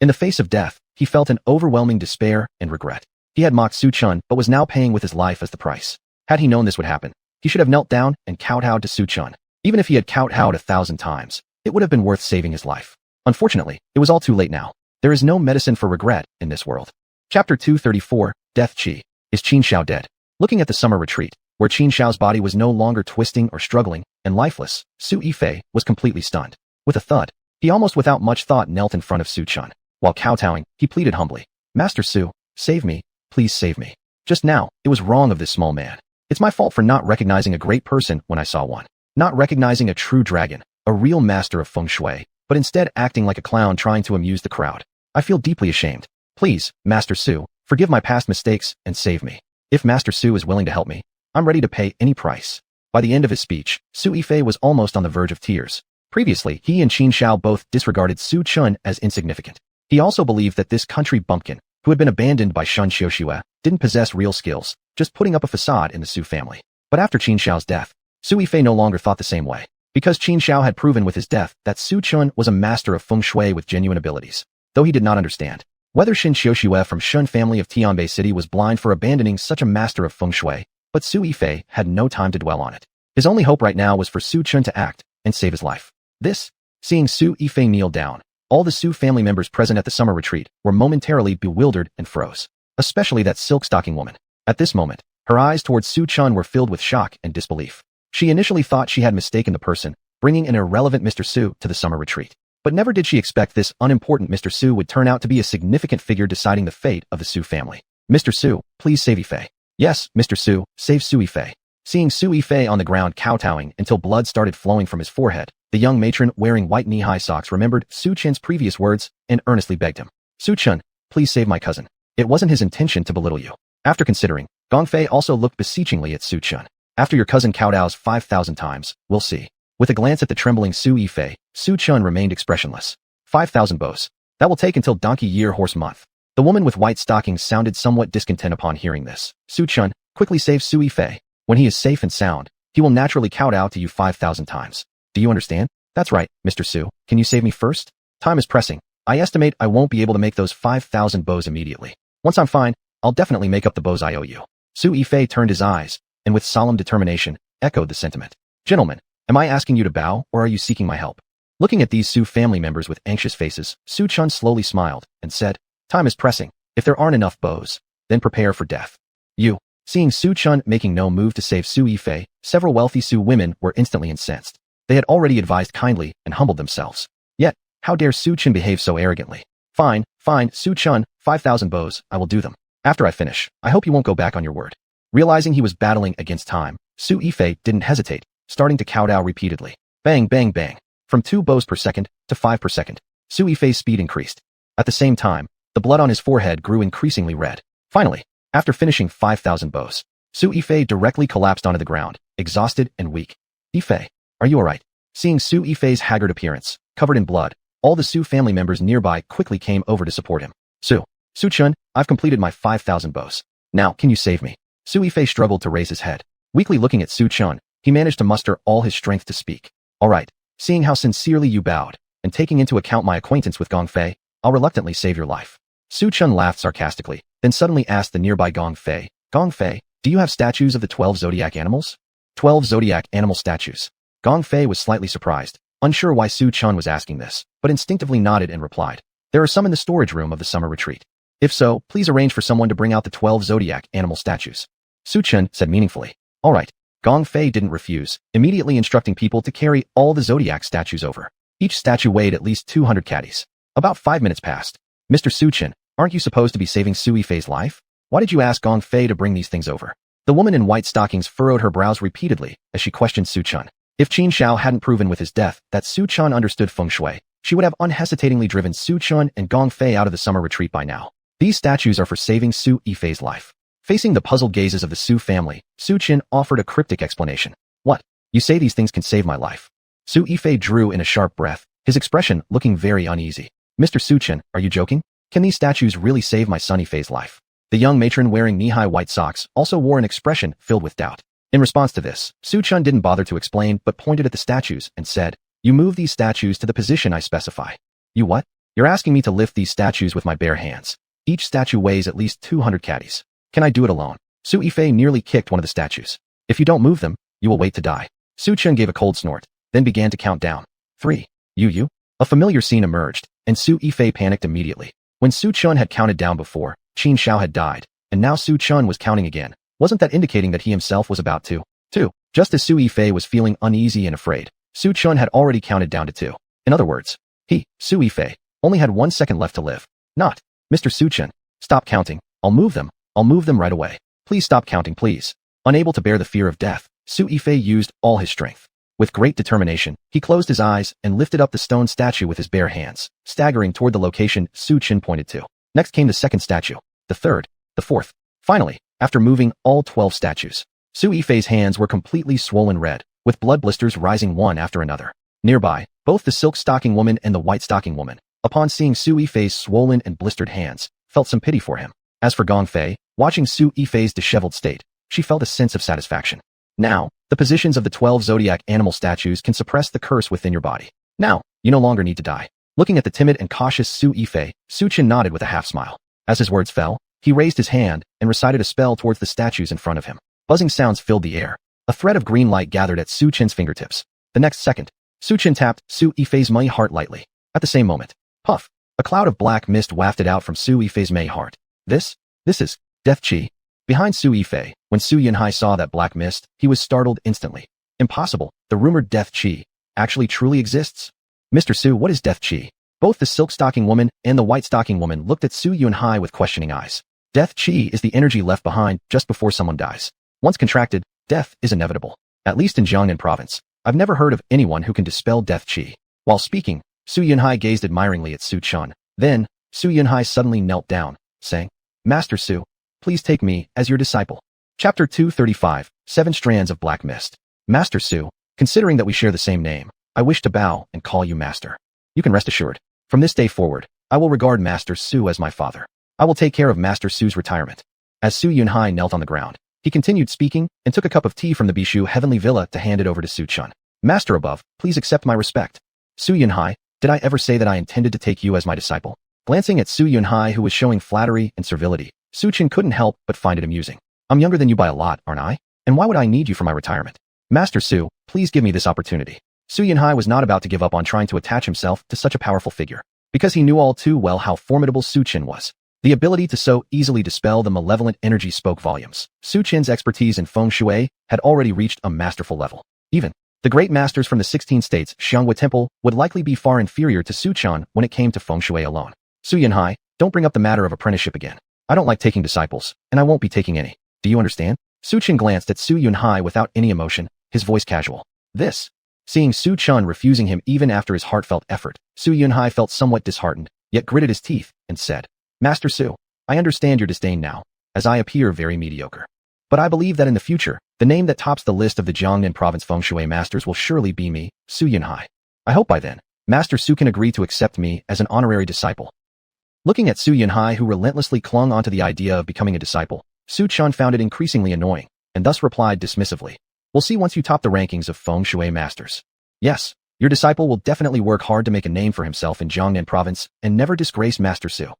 In the face of death, he felt an overwhelming despair and regret. He had mocked Su Chun but was now paying with his life as the price. Had he known this would happen, he should have knelt down and kowtowed to Su Chun. Even if he had kowtowed 1,000 times, it would have been worth saving his life. Unfortunately, it was all too late now. There is no medicine for regret in this world. Chapter 234, Death Qi. Is Qin Shao dead? Looking at the summer retreat, where Qin Shao's body was no longer twisting or struggling, and lifeless, Su Yifei was completely stunned. With a thud, he almost without much thought knelt in front of Su Chun. While kowtowing, he pleaded humbly, "Master Su, save me, please save me. Just now, it was wrong of this small man. It's my fault for not recognizing a great person when I saw one. Not recognizing a true dragon, a real master of feng shui, but instead acting like a clown trying to amuse the crowd. I feel deeply ashamed. Please, Master Su, forgive my past mistakes and save me. If Master Su is willing to help me, I'm ready to pay any price." By the end of his speech, Su Yifei was almost on the verge of tears. Previously, he and Qin Shao both disregarded Su Chun as insignificant. He also believed that this country bumpkin, who had been abandoned by Shen Xiuxue, didn't possess real skills, just putting up a facade in the Su family. But after Qin Shao's death, Su Yifei no longer thought the same way. Because Qin Shao had proven with his death that Su Chun was a master of feng shui with genuine abilities. Though he did not understand whether Shen Xiuxue from Shen family of Tianbei City was blind for abandoning such a master of feng shui, but Su Yifei had no time to dwell on it. His only hope right now was for Su Chun to act and save his life. Seeing Su Yifei kneel down, all the Su family members present at the summer retreat were momentarily bewildered and froze. Especially that silk-stocking woman. At this moment, her eyes towards Su Chun were filled with shock and disbelief. She initially thought she had mistaken the person, bringing an irrelevant Mr. Su to the summer retreat. But never did she expect this unimportant Mr. Su would turn out to be a significant figure deciding the fate of the Su family. "Mr. Su, please save Yifei." "Yes, Mr. Su, save Su Yifei." Seeing Su Yifei on the ground kowtowing until blood started flowing from his forehead, the young matron wearing white knee-high socks remembered Su Chen's previous words and earnestly begged him, "Su Chun, please save my cousin. It wasn't his intention to belittle you." After considering, Gongfei also looked beseechingly at Su Chun. "After your cousin kowtows 5,000 times, we'll see." With a glance at the trembling Su Yifei, Su Chun remained expressionless. 5,000 bows. That will take until donkey year horse month. The woman with white stockings sounded somewhat discontent upon hearing this. "Su Chun, quickly save Su Yifei. When he is safe and sound, he will naturally kowtow to you 5,000 times. Do you understand?" "That's right, Mr. Su. Can you save me first? Time is pressing. I estimate I won't be able to make those 5,000 bows immediately. Once I'm fine, I'll definitely make up the bows I owe you." Su Yifei turned his eyes, and with solemn determination, echoed the sentiment. "Gentlemen, am I asking you to bow, or are you seeking my help?" Looking at these Su family members with anxious faces, Su Chun slowly smiled, and said, "Time is pressing. If there aren't enough bows, then prepare for death." Seeing Su Chun making no move to save Su Yifei, several wealthy Su women were instantly incensed. They had already advised kindly and humbled themselves. Yet, how dare Su Chun behave so arrogantly? Fine, Su Chun, 5,000 bows, I will do them. After I finish, I hope you won't go back on your word." Realizing he was battling against time, Su Yifei didn't hesitate, starting to kowtow repeatedly. Bang, bang, bang. From 2 bows per second to 5 per second, Su Yifei's speed increased. At the same time, the blood on his forehead grew increasingly red. Finally, after finishing 5,000 bows, Su Yifei directly collapsed onto the ground, exhausted and weak. "Yifei, are you alright?" Seeing Su Yifei's haggard appearance, covered in blood, All the Su family members nearby quickly came over to support him. Su Chun, I've completed my 5,000 bows. Now, can you save me? Su Yifei struggled to raise his head. Weakly looking at Su Chun, he managed to muster all his strength to speak. All right, seeing how sincerely you bowed, and taking into account my acquaintance with Gong Fei, I'll reluctantly save your life. Su Chun laughed sarcastically, then suddenly asked the nearby Gong Fei, Gong Fei, do you have statues of the 12 zodiac animals? 12 zodiac animal statues. Gong Fei was slightly surprised, unsure why Su Chun was asking this, but instinctively nodded and replied, there are some in the storage room of the summer retreat. If so, please arrange for someone to bring out the 12 zodiac animal statues. Su Chun said meaningfully. All right. Gong Fei didn't refuse, immediately instructing people to carry all the zodiac statues over. Each statue weighed at least 200 caddies. About 5 minutes passed. Mr. Su Chun, aren't you supposed to be saving Su Yifei's life? Why did you ask Gong Fei to bring these things over? The woman in white stockings furrowed her brows repeatedly as she questioned Su Chun. If Qin Shao hadn't proven with his death that Su Chun understood feng shui, she would have unhesitatingly driven Su Chun and Gong Fei out of the summer retreat by now. These statues are for saving Su Yifei's life. Facing the puzzled gazes of the Su family, Su Qin offered a cryptic explanation. What? You say these things can save my life? Su Yifei drew in a sharp breath, his expression looking very uneasy. Mr. Su Qin, are you joking? Can these statues really save my son Yifei's life? The young matron wearing knee-high white socks also wore an expression filled with doubt. In response to this, Su Chun didn't bother to explain but pointed at the statues and said, you move these statues to the position I specify. You what? You're asking me to lift these statues with my bare hands. Each statue weighs at least 200 caddies. Can I do it alone? Su Yifei nearly kicked one of the statues. If you don't move them, you will wait to die. Su Chun gave a cold snort, then began to count down. 3. You. A familiar scene emerged, and Su Yifei panicked immediately. When Su Chun had counted down before, Qin Shao had died, and now Su Chun was counting again. Wasn't that indicating that he himself was about to? 2. Just as Su Yifei was feeling uneasy and afraid, Su Chun had already counted down to 2. In other words, he, Su Yifei, only had 1 second left to live. Not. Mr. Su Chun, stop counting. I'll move them. I'll move them right away. Please stop counting, please. Unable to bear the fear of death, Su Yifei used all his strength. With great determination, he closed his eyes and lifted up the stone statue with his bare hands, staggering toward the location Su Chun pointed to. Next came the second statue, the third, the fourth. Finally, after moving all 12 statues, Su Yifei's hands were completely swollen red, with blood blisters rising one after another. Nearby, both the silk stocking woman and the white stocking woman, upon seeing Su Yifei's swollen and blistered hands, felt some pity for him. As for Gong Fei, watching Su Yifei's disheveled state, she felt a sense of satisfaction. Now, the positions of the 12 zodiac animal statues can suppress the curse within your body. Now, you no longer need to die. Looking at the timid and cautious Su Yifei, Su Chun nodded with a half-smile. As his words fell, he raised his hand and recited a spell towards the statues in front of him. Buzzing sounds filled the air. A thread of green light gathered at Su Chin's fingertips. The next second, Su Chin tapped Su Yifei's Mei heart lightly. At the same moment, puff, a cloud of black mist wafted out from Su Yifei's Mei heart. This is death qi. Behind Su Yifei, when Su Yunhai saw that black mist, he was startled instantly. Impossible, the rumored death qi actually truly exists. Mr. Su, what is death qi? Both the silk stocking woman and the white stocking woman looked at Su Yunhai with questioning eyes. Death qi is the energy left behind just before someone dies. Once contracted, death is inevitable. At least in Jiangnan province, I've never heard of anyone who can dispel death qi. While speaking, Su Yunhai gazed admiringly at Su Chun. Then, Su Yunhai suddenly knelt down, saying, Master Su, please take me as your disciple. Chapter 235, 7 Strands of Black Mist. Master Su, considering that we share the same name, I wish to bow and call you Master. You can rest assured. From this day forward, I will regard Master Su as my father. I will take care of Master Su's retirement. As Su Yunhai knelt on the ground, he continued speaking and took a cup of tea from the Bishu Heavenly Villa to hand it over to Su Chun. Master above, please accept my respect. Su Yunhai, did I ever say that I intended to take you as my disciple? Glancing at Su Yunhai, who was showing flattery and servility, Su Chun couldn't help but find it amusing. I'm younger than you by a lot, aren't I? And why would I need you for my retirement? Master Su, please give me this opportunity. Su Yunhai was not about to give up on trying to attach himself to such a powerful figure, because he knew all too well how formidable Su Chun was. The ability to so easily dispel the malevolent energy spoke volumes. Su Chin's expertise in feng shui had already reached a masterful level. Even the great masters from the 16 states Xianghua Temple would likely be far inferior to Su Chun when it came to feng shui alone. Su Yunhai, don't bring up the matter of apprenticeship again. I don't like taking disciples, and I won't be taking any. Do you understand? Su Chun glanced at Su Yunhai without any emotion, his voice casual. Seeing Su Chun refusing him even after his heartfelt effort, Su Yunhai felt somewhat disheartened, yet gritted his teeth and said, Master Su, I understand your disdain now, as I appear very mediocre. But I believe that in the future, the name that tops the list of the Jiangnan province feng shui masters will surely be me, Su Yunhai. I hope by then, Master Su can agree to accept me as an honorary disciple. Looking at Xuanhuan, who relentlessly clung onto the idea of becoming a disciple, Su Chun found it increasingly annoying, and thus replied dismissively, "We'll see once you top the rankings of feng shui masters. Yes, your disciple will definitely work hard to make a name for himself in Jiangnan province and never disgrace Master Su."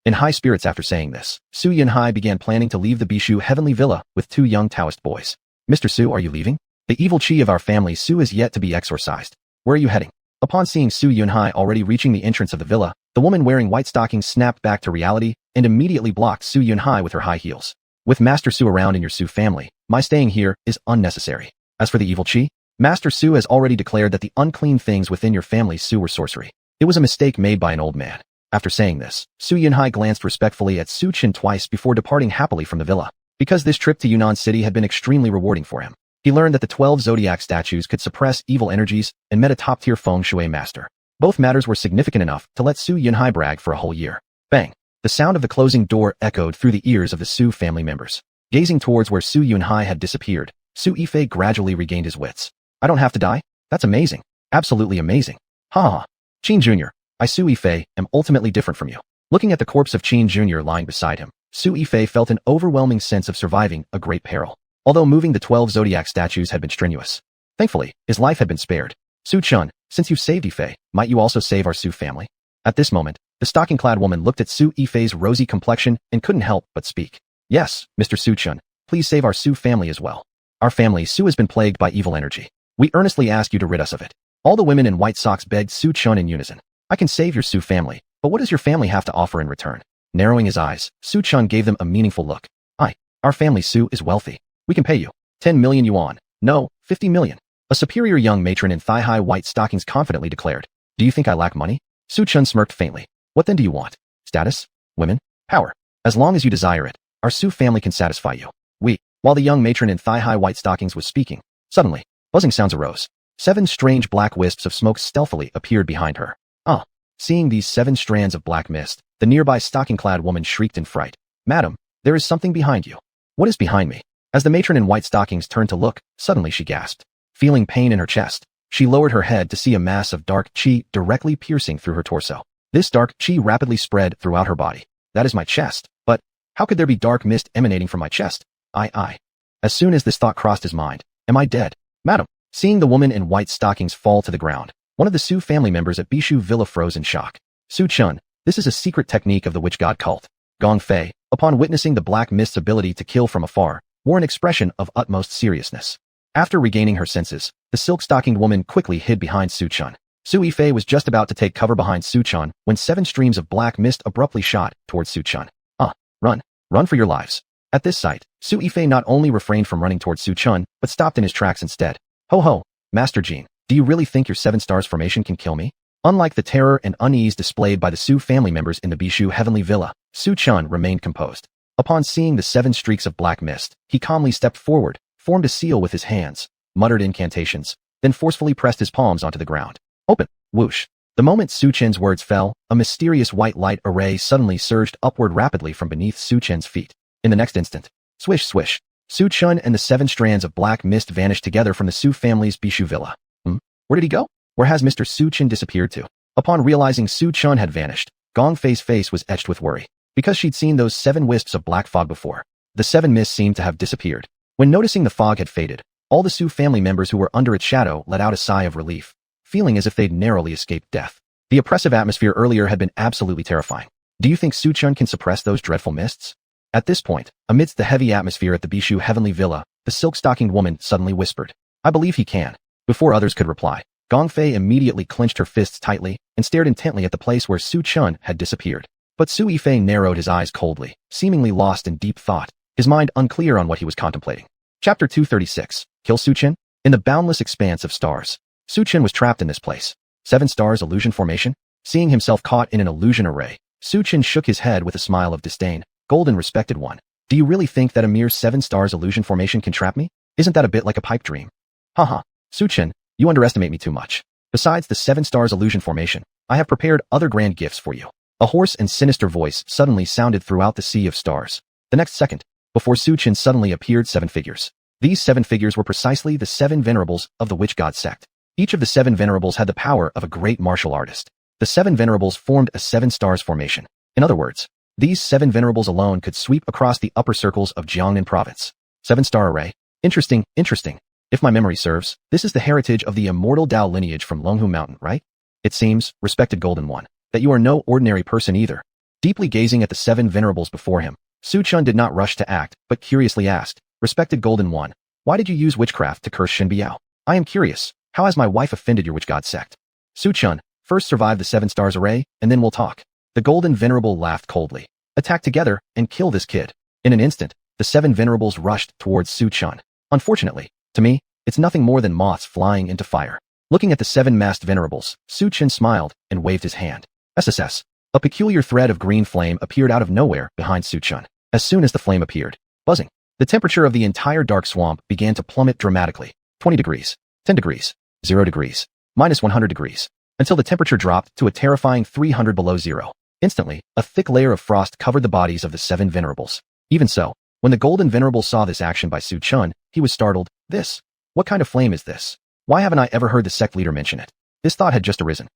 In high spirits after saying this, Xuanhuan began planning to leave the Bishu Heavenly Villa with 2 young Taoist boys. "Mr. Su, are you leaving? The evil chi of our family Su is yet to be exorcised. Where are you heading?" Upon seeing Xuanhuan already reaching the entrance of the villa, the woman wearing white stockings snapped back to reality and immediately blocked Xuanhuan with her high heels. "With Master Su around in your Su family, my staying here is unnecessary. As for the evil chi, Master Su has already declared that the unclean things within your family Su were sorcery. It was a mistake made by an old man." After saying this, Xuanhuan glanced respectfully at Su Chen twice before departing happily from the villa. Because this trip to Yunnan City had been extremely rewarding for him, he learned that the 12 zodiac statues could suppress evil energies and met a top-tier feng shui master. Both matters were significant enough to let Xuanhuan brag for a whole year. Bang! The sound of the closing door echoed through the ears of the Su family members. Gazing towards where Xuanhuan had disappeared, Su Yifei gradually regained his wits. "I don't have to die? That's amazing. Absolutely amazing. Ha ha. Qin Jr., I Su Yifei am ultimately different from you." Looking at the corpse of Qin Jr. lying beside him, Su Yifei felt an overwhelming sense of surviving a great peril. Although moving the 12 zodiac statues had been strenuous, thankfully, his life had been spared. "Su Chun, since you've saved Yifei, might you also save our Su family?" At this moment, the stocking-clad woman looked at Su Yifei's rosy complexion and couldn't help but speak. "Yes, Mr. Su Chun, please save our Su family as well. Our family Su has been plagued by evil energy. We earnestly ask you to rid us of it." All the women in white socks begged Su Chun in unison. "I can save your Su family, but what does your family have to offer in return?" Narrowing his eyes, Su Chun gave them a meaningful look. Our family Su is wealthy. We can pay you 10 million yuan. No, 50 million. A superior young matron in thigh-high white stockings confidently declared. "Do you think I lack money?" Su Chun smirked faintly. "What then do you want? Status? Women? Power? As long as you desire it, our Su family can satisfy you." While the young matron in thigh-high white stockings was speaking, suddenly, buzzing sounds arose. 7 strange black wisps of smoke stealthily appeared behind her. Seeing these 7 strands of black mist, the nearby stocking-clad woman shrieked in fright. "Madam, there is something behind you." "What is behind me?" As the matron in white stockings turned to look, suddenly she gasped. Feeling pain in her chest, she lowered her head to see a mass of dark chi directly piercing through her torso. This dark chi rapidly spread throughout her body. "That is my chest, but how could there be dark mist emanating from my chest? As soon as this thought crossed his mind, "Am I dead?" "Madam." Seeing the woman in white stockings fall to the ground, one of the Su family members at Bishu Villa froze in shock. "Su Chun, this is a secret technique of the witch god cult." Gong Fei, upon witnessing the black mist's ability to kill from afar, wore an expression of utmost seriousness. After regaining her senses, the silk-stockinged woman quickly hid behind Su Chun. Su Yifei was just about to take cover behind Su Chun when 7 streams of black mist abruptly shot towards Su Chun. Run for your lives." At this sight, Su Yifei not only refrained from running towards Su Chun, but stopped in his tracks instead. Ho, Master Jin, do you really think your 7 stars formation can kill me?" Unlike the terror and unease displayed by the Su family members in the Bishu Heavenly Villa, Su Chun remained composed. Upon seeing the 7 streaks of black mist, he calmly stepped forward, formed a seal with his hands, muttered incantations, then forcefully pressed his palms onto the ground. "Open!" Whoosh! The moment Su Chen's words fell, a mysterious white light array suddenly surged upward rapidly from beneath Su Chen's feet. In the next instant, swish swish, Su Chun and the 7 strands of black mist vanished together from the Su family's Bishu Villa. Where did he go? Where has Mr. Su Chen disappeared to? Upon realizing Su Chun had vanished, Gong Fei's face was etched with worry. Because she'd seen those 7 wisps of black fog before, the 7 mists seemed to have disappeared. When noticing the fog had faded, all the Su family members who were under its shadow let out a sigh of relief, feeling as if they'd narrowly escaped death. The oppressive atmosphere earlier had been absolutely terrifying. "Do you think Su Chun can suppress those dreadful mists?" At this point, amidst the heavy atmosphere at the Bishu Heavenly Villa, the silk-stockinged woman suddenly whispered, "I believe he can." Before others could reply, Gong Fei immediately clenched her fists tightly and stared intently at the place where Su Chun had disappeared. But Su Yifei narrowed his eyes coldly, seemingly lost in deep thought, his mind unclear on what he was contemplating. Chapter 236, Kill Su Chen? In the boundless expanse of stars, Su Chen was trapped in this place. 7 stars illusion formation? Seeing himself caught in an illusion array, Su Chen shook his head with a smile of disdain. "Golden respected one, do you really think that a mere 7 stars illusion formation can trap me? Isn't that a bit like a pipe dream?" "Haha, Su Chen, you underestimate me too much. Besides the 7 stars illusion formation, I have prepared other grand gifts for you." A hoarse and sinister voice suddenly sounded throughout the sea of stars. The next second, before Su Chen suddenly appeared 7 figures. These 7 figures were precisely the 7 venerables of the witch god sect. Each of the 7 venerables had the power of a great martial artist. The 7 venerables formed a 7 stars formation. In other words, these 7 venerables alone could sweep across the upper circles of Jiangnan province. 7-star array. Interesting. If my memory serves, this is the heritage of the immortal Dao lineage from Longhu Mountain, right? It seems, respected Golden One, that you are no ordinary person either. Deeply gazing at the 7 venerables before him, Su Chun did not rush to act, but curiously asked, respected Golden One, why did you use witchcraft to curse Shen Biao? I am curious, how has my wife offended your witch god sect? Su Chun, first survive the 7 stars array, and then we'll talk. The Golden Venerable laughed coldly. Attack together, and kill this kid. In an instant, the 7 venerables rushed towards Su Chun. Unfortunately, to me, it's nothing more than moths flying into fire. Looking at the 7 masked venerables, Su Chun smiled and waved his hand. SSS. A peculiar thread of green flame appeared out of nowhere behind Su Chun. As soon as the flame appeared, buzzing, the temperature of the entire dark swamp began to plummet dramatically. 20 degrees, 10 degrees, 0 degrees, minus 100 degrees, until the temperature dropped to a terrifying 300 below zero. Instantly, a thick layer of frost covered the bodies of the 7 venerables. Even so, when the Golden Venerable saw this action by Su Chun, he was startled. This? What kind of flame is this? Why haven't I ever heard the sect leader mention it? This thought had just arisen.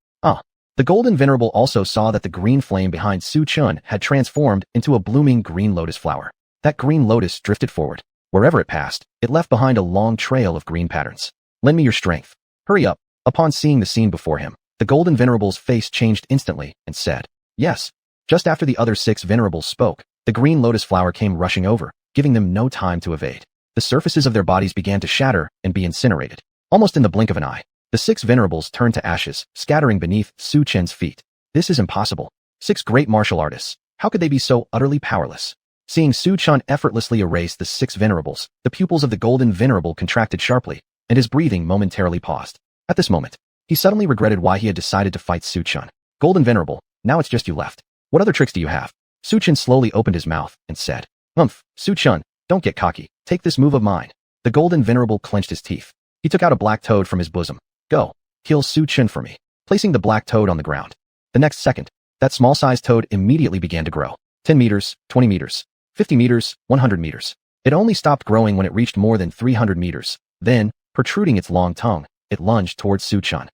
The Golden Venerable also saw that the green flame behind Su Chun had transformed into a blooming green lotus flower. That green lotus drifted forward. Wherever it passed, it left behind a long trail of green patterns. Lend me your strength. Hurry up. Upon seeing the scene before him, the Golden Venerable's face changed instantly and said, yes. Just after the other 6 venerables spoke, the green lotus flower came rushing over, giving them no time to evade. The surfaces of their bodies began to shatter and be incinerated. Almost in the blink of an eye, the 6 venerables turned to ashes, scattering beneath Su Chun's feet. This is impossible. 6 great martial artists. How could they be so utterly powerless? Seeing Su Chun effortlessly erase the 6 venerables, the pupils of the Golden Venerable contracted sharply, and his breathing momentarily paused. At this moment, he suddenly regretted why he had decided to fight Su Chun. Golden Venerable, now it's just you left. What other tricks do you have? Su Chun slowly opened his mouth and said, Su Chun, don't get cocky. Take this move of mine. The Golden Venerable clenched his teeth. He took out a black toad from his bosom. Go. Kill Su Chun for me. Placing the black toad on the ground. The next second, that small-sized toad immediately began to grow. 10 meters, 20 meters, 50 meters, 100 meters. It only stopped growing when it reached more than 300 meters. Then, protruding its long tongue, it lunged towards Su Chun.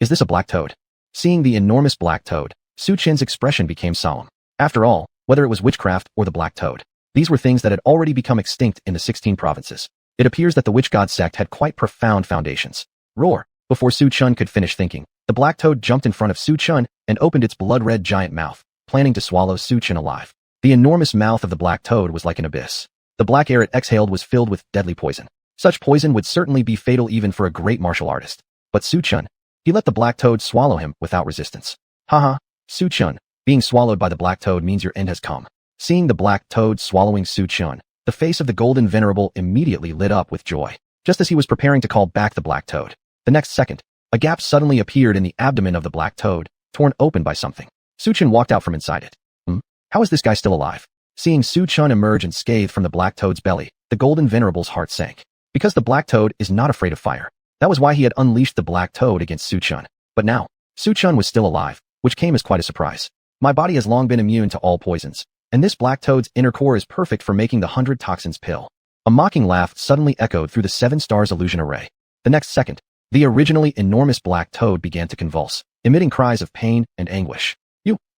Is this a black toad? Seeing the enormous black toad, Su Chun's expression became solemn. After all, whether it was witchcraft or the black toad, these were things that had already become extinct in the 16 provinces. It appears that the witch god sect had quite profound foundations. Roar! Before Su Chun could finish thinking, the black toad jumped in front of Su Chun and opened its blood-red giant mouth, planning to swallow Su Chun alive. The enormous mouth of the black toad was like an abyss. The black air it exhaled was filled with deadly poison. Such poison would certainly be fatal even for a great martial artist. But Su Chun, he let the black toad swallow him without resistance. Haha, Su Chun, being swallowed by the black toad means your end has come. Seeing the black toad swallowing Su Chun, the face of the Golden Venerable immediately lit up with joy. Just as he was preparing to call back the black toad, the next second, a gap suddenly appeared in the abdomen of the black toad, torn open by something. Su Chun walked out from inside it. How is this guy still alive? Seeing Su Chun emerge unscathed from the black toad's belly, the Golden Venerable's heart sank. Because the black toad is not afraid of fire. That was why he had unleashed the black toad against Su Chun. But now, Su Chun was still alive, which came as quite a surprise. My body has long been immune to all poisons, and this black toad's inner core is perfect for making the 100 toxins pill. A mocking laugh suddenly echoed through the 7 stars illusion array. The next second, the originally enormous black toad began to convulse, emitting cries of pain and anguish.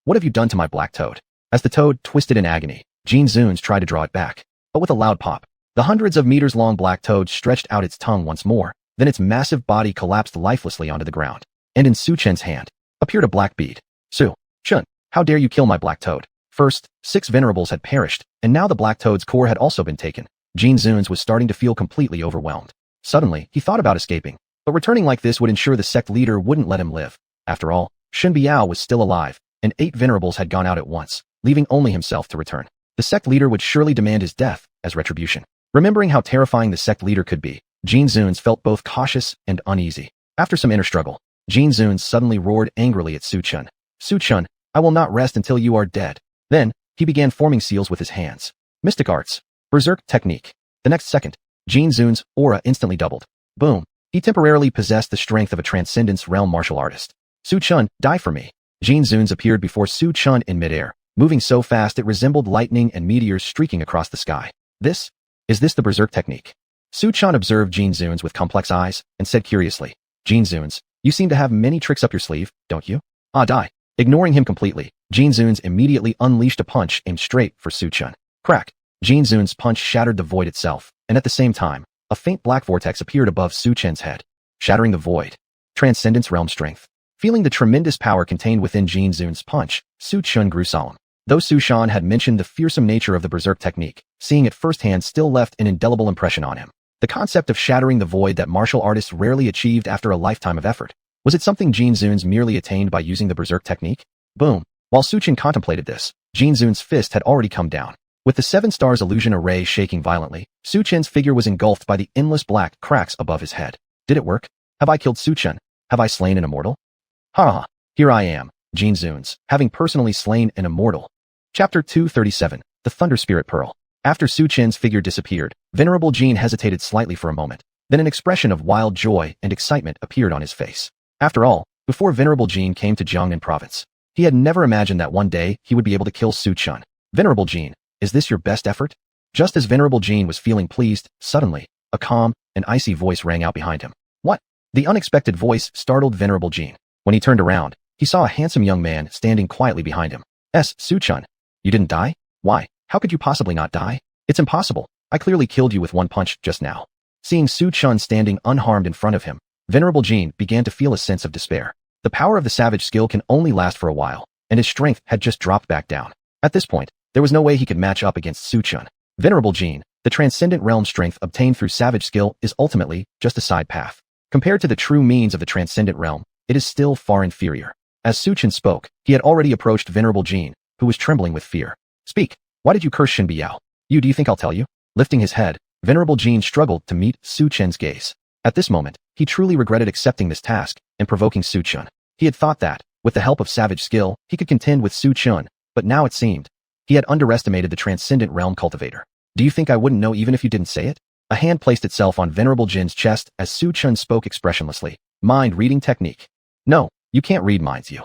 What have you done to my black toad? As the toad twisted in agony, Jean Zuns tried to draw it back. But with a loud pop, the hundreds of meters long black toad stretched out its tongue once more, then its massive body collapsed lifelessly onto the ground. And in Su Chun's hand appeared a black bead. Su Chun, how dare you kill my black toad? First, 6 venerables had perished, and now the black toad's core had also been taken. Jean Zuns was starting to feel completely overwhelmed. Suddenly, he thought about escaping, but returning like this would ensure the sect leader wouldn't let him live. After all, Shen Biao was still alive, and 8 venerables had gone out at once, leaving only himself to return. The sect leader would surely demand his death as retribution. Remembering how terrifying the sect leader could be, Jean Zuns felt both cautious and uneasy. After some inner struggle, Jean Zuns suddenly roared angrily at Su Chun. Su Chun, I will not rest until you are dead. Then, he began forming seals with his hands. Mystic arts. Berserk technique. The next second, Jean Zuns' aura instantly doubled. Boom. He temporarily possessed the strength of a Transcendence realm martial artist. Su Chun, die for me. Jean Zuns appeared before Su Chun in midair, moving so fast it resembled lightning and meteors streaking across the sky. Is this the Berserk technique? Su Chun observed Jean Zuns with complex eyes and said curiously, Jean Zuns, you seem to have many tricks up your sleeve, don't you? Ah, die. Ignoring him completely, Jean Zuns immediately unleashed a punch aimed straight for Su Chen. Crack. Jean Zuns' punch shattered the void itself, and at the same time, a faint black vortex appeared above Su Chen's head, shattering the void. Transcendence realm strength. Feeling the tremendous power contained within Jean Zuns' punch, Su Chen grew solemn. Though Su Shan had mentioned the fearsome nature of the berserk technique, seeing it firsthand still left an indelible impression on him. The concept of shattering the void that martial artists rarely achieved after a lifetime of effort. Was it something Jean Zuns merely attained by using the berserk technique? Boom. While Su Chen contemplated this, Jean Zuns' fist had already come down. With the 7 stars illusion array shaking violently, Su Chen's figure was engulfed by the endless black cracks above his head. Did it work? Have I killed Su Chen? Have I slain an immortal? Ha ha. Here I am, Jean Zuns, having personally slain an immortal. Chapter 237, The Thunder Spirit Pearl. After Su Chen's figure disappeared, Venerable Jean hesitated slightly for a moment. Then an expression of wild joy and excitement appeared on his face. After all, before Venerable Jean came to Jiangnan province, he had never imagined that one day he would be able to kill Su Chen. Venerable Jean, is this your best effort? Just as Venerable Jean was feeling pleased, suddenly, a calm and icy voice rang out behind him. What? The unexpected voice startled Venerable Jean. When he turned around, he saw a handsome young man standing quietly behind him. Su Chen, you didn't die? Why? How could you possibly not die? It's impossible. I clearly killed you with one punch just now. Seeing Su Chen standing unharmed in front of him, Venerable Jean began to feel a sense of despair. The power of the savage skill can only last for a while, and his strength had just dropped back down. At this point, there was no way he could match up against Su Chen. Venerable Jean, the transcendent realm strength obtained through savage skill is ultimately just a side path. Compared to the true means of the transcendent realm, it is still far inferior. As Su Chen spoke, he had already approached Venerable Jean, who was trembling with fear. Speak. Why did you curse Shen Biao? Do you think I'll tell you? Lifting his head, Venerable Jean struggled to meet Su Chen's gaze. At this moment, he truly regretted accepting this task and provoking Su Chen. He had thought that, with the help of savage skill, he could contend with Su Chen, but now it seemed he had underestimated the transcendent realm cultivator. Do you think I wouldn't know even if you didn't say it? A hand placed itself on Venerable Jin's chest as Su Chen spoke expressionlessly. Mind-reading technique. No, you can't read minds, you.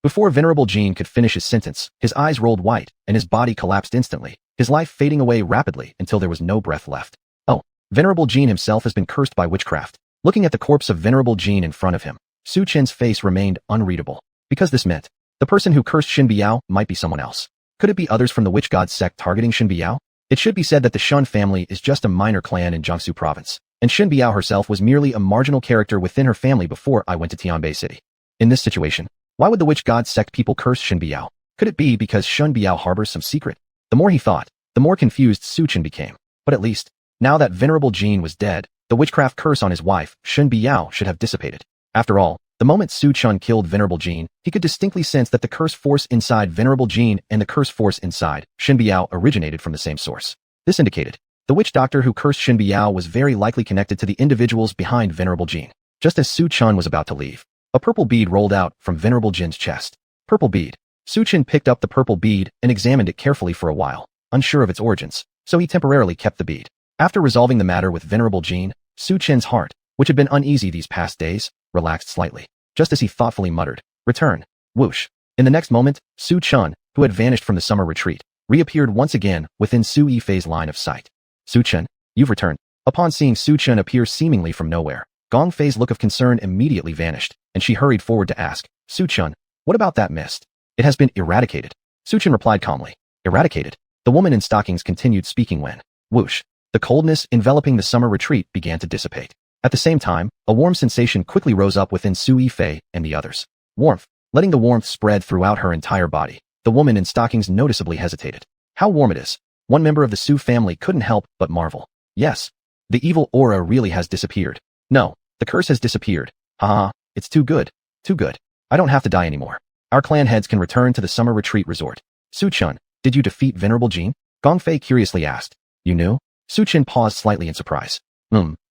Before Venerable Jean could finish his sentence, his eyes rolled white, and his body collapsed instantly, his life fading away rapidly until there was no breath left. Oh, Venerable Jean himself has been cursed by witchcraft. Looking at the corpse of Venerable Jean in front of him, Su Chen's face remained unreadable. Because this meant, the person who cursed Shen Biao might be someone else. Could it be others from the witch god sect targeting Shen Biao? It should be said that the Shen family is just a minor clan in Jiangsu province, and Shen Biao herself was merely a marginal character within her family before I went to Tianbei City. In this situation, why would the witch god sect people curse Shen Biao? Could it be because Shen Biao harbors some secret? The more he thought, the more confused Su Chen became. But at least, now that Venerable Jean was dead, the witchcraft curse on his wife, Shen Biao, should have dissipated. After all, the moment Su Chen killed Venerable Jean, he could distinctly sense that the curse force inside Venerable Jean and the curse force inside Shen Biao originated from the same source. This indicated the witch doctor who cursed Shen Biao was very likely connected to the individuals behind Venerable Jean. Just as Su Chen was about to leave, a purple bead rolled out from Venerable Jin's chest. Purple bead. Su Chen picked up the purple bead and examined it carefully for a while, unsure of its origins, so he temporarily kept the bead. After resolving the matter with Venerable Jean, Su Chen's heart, which had been uneasy these past days, relaxed slightly, just as he thoughtfully muttered, "Return." Whoosh. In the next moment, Su Chen, who had vanished from the summer retreat, reappeared once again within Su Yifei's line of sight. Su Chen, you've returned. Upon seeing Su Chen appear seemingly from nowhere, Gong Fei's look of concern immediately vanished, and she hurried forward to ask, Su Chen, what about that mist? It has been eradicated. Su Chen replied calmly, eradicated. The woman in stockings continued speaking when, whoosh, the coldness enveloping the summer retreat began to dissipate. At the same time, a warm sensation quickly rose up within Su Yifei and the others. Warmth. Letting the warmth spread throughout her entire body, the woman in stockings noticeably hesitated. How warm it is. One member of the Su family couldn't help but marvel. Yes. The evil aura really has disappeared. No, the curse has disappeared. Haha, it's too good. Too good. I don't have to die anymore. Our clan heads can return to the summer retreat resort. Su Chen, did you defeat Venerable Jean? Gong Fei curiously asked. You knew? Su Chen paused slightly in surprise.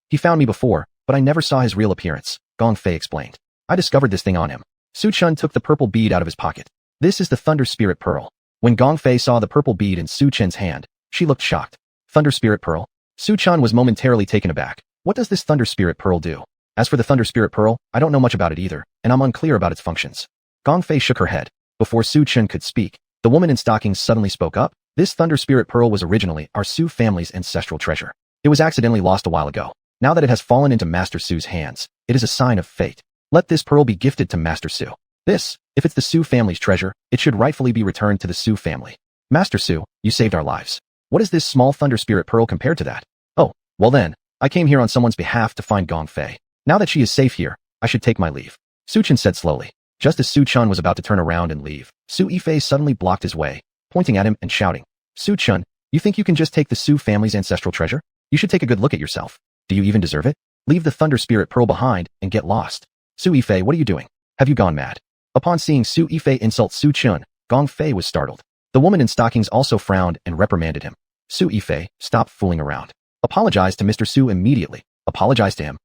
He found me before, but I never saw his real appearance, Gong Fei explained. I discovered this thing on him. Su Chen took the purple bead out of his pocket. This is the Thunder Spirit Pearl. When Gong Fei saw the purple bead in Su Chen's hand, she looked shocked. Thunder Spirit Pearl? Su Chen was momentarily taken aback. What does this Thunder Spirit Pearl do? As for the Thunder Spirit Pearl, I don't know much about it either, and I'm unclear about its functions. Gong Fei shook her head. Before Su Chen could speak, the woman in stockings suddenly spoke up. This Thunder Spirit Pearl was originally our Su family's ancestral treasure. It was accidentally lost a while ago. Now that it has fallen into Master Su's hands, It is a sign of fate. Let this pearl be gifted to Master Su. This, if it's the Su family's treasure, it should rightfully be returned to the Su family. Master Su, you saved our lives. What is this small thunder spirit pearl compared to that? Oh, well then, I came here on someone's behalf to find Gong Fei. Now that she is safe here, I should take my leave. Su Chen said slowly. Just as Su Chun was about to turn around and leave, Su Yifei suddenly blocked his way, pointing at him and shouting, Su Chun, you think you can just take the Su family's ancestral treasure? You should take a good look at yourself. Do you even deserve it? Leave the thunder spirit pearl behind and get lost. Su Yifei, what are you doing? Have you gone mad? Upon seeing Su Yifei insult Su Chun, Gong Fei was startled. The woman in stockings also frowned and reprimanded him. Su Yifei, stop fooling around. Apologize to Mr. Su immediately. Apologize to him.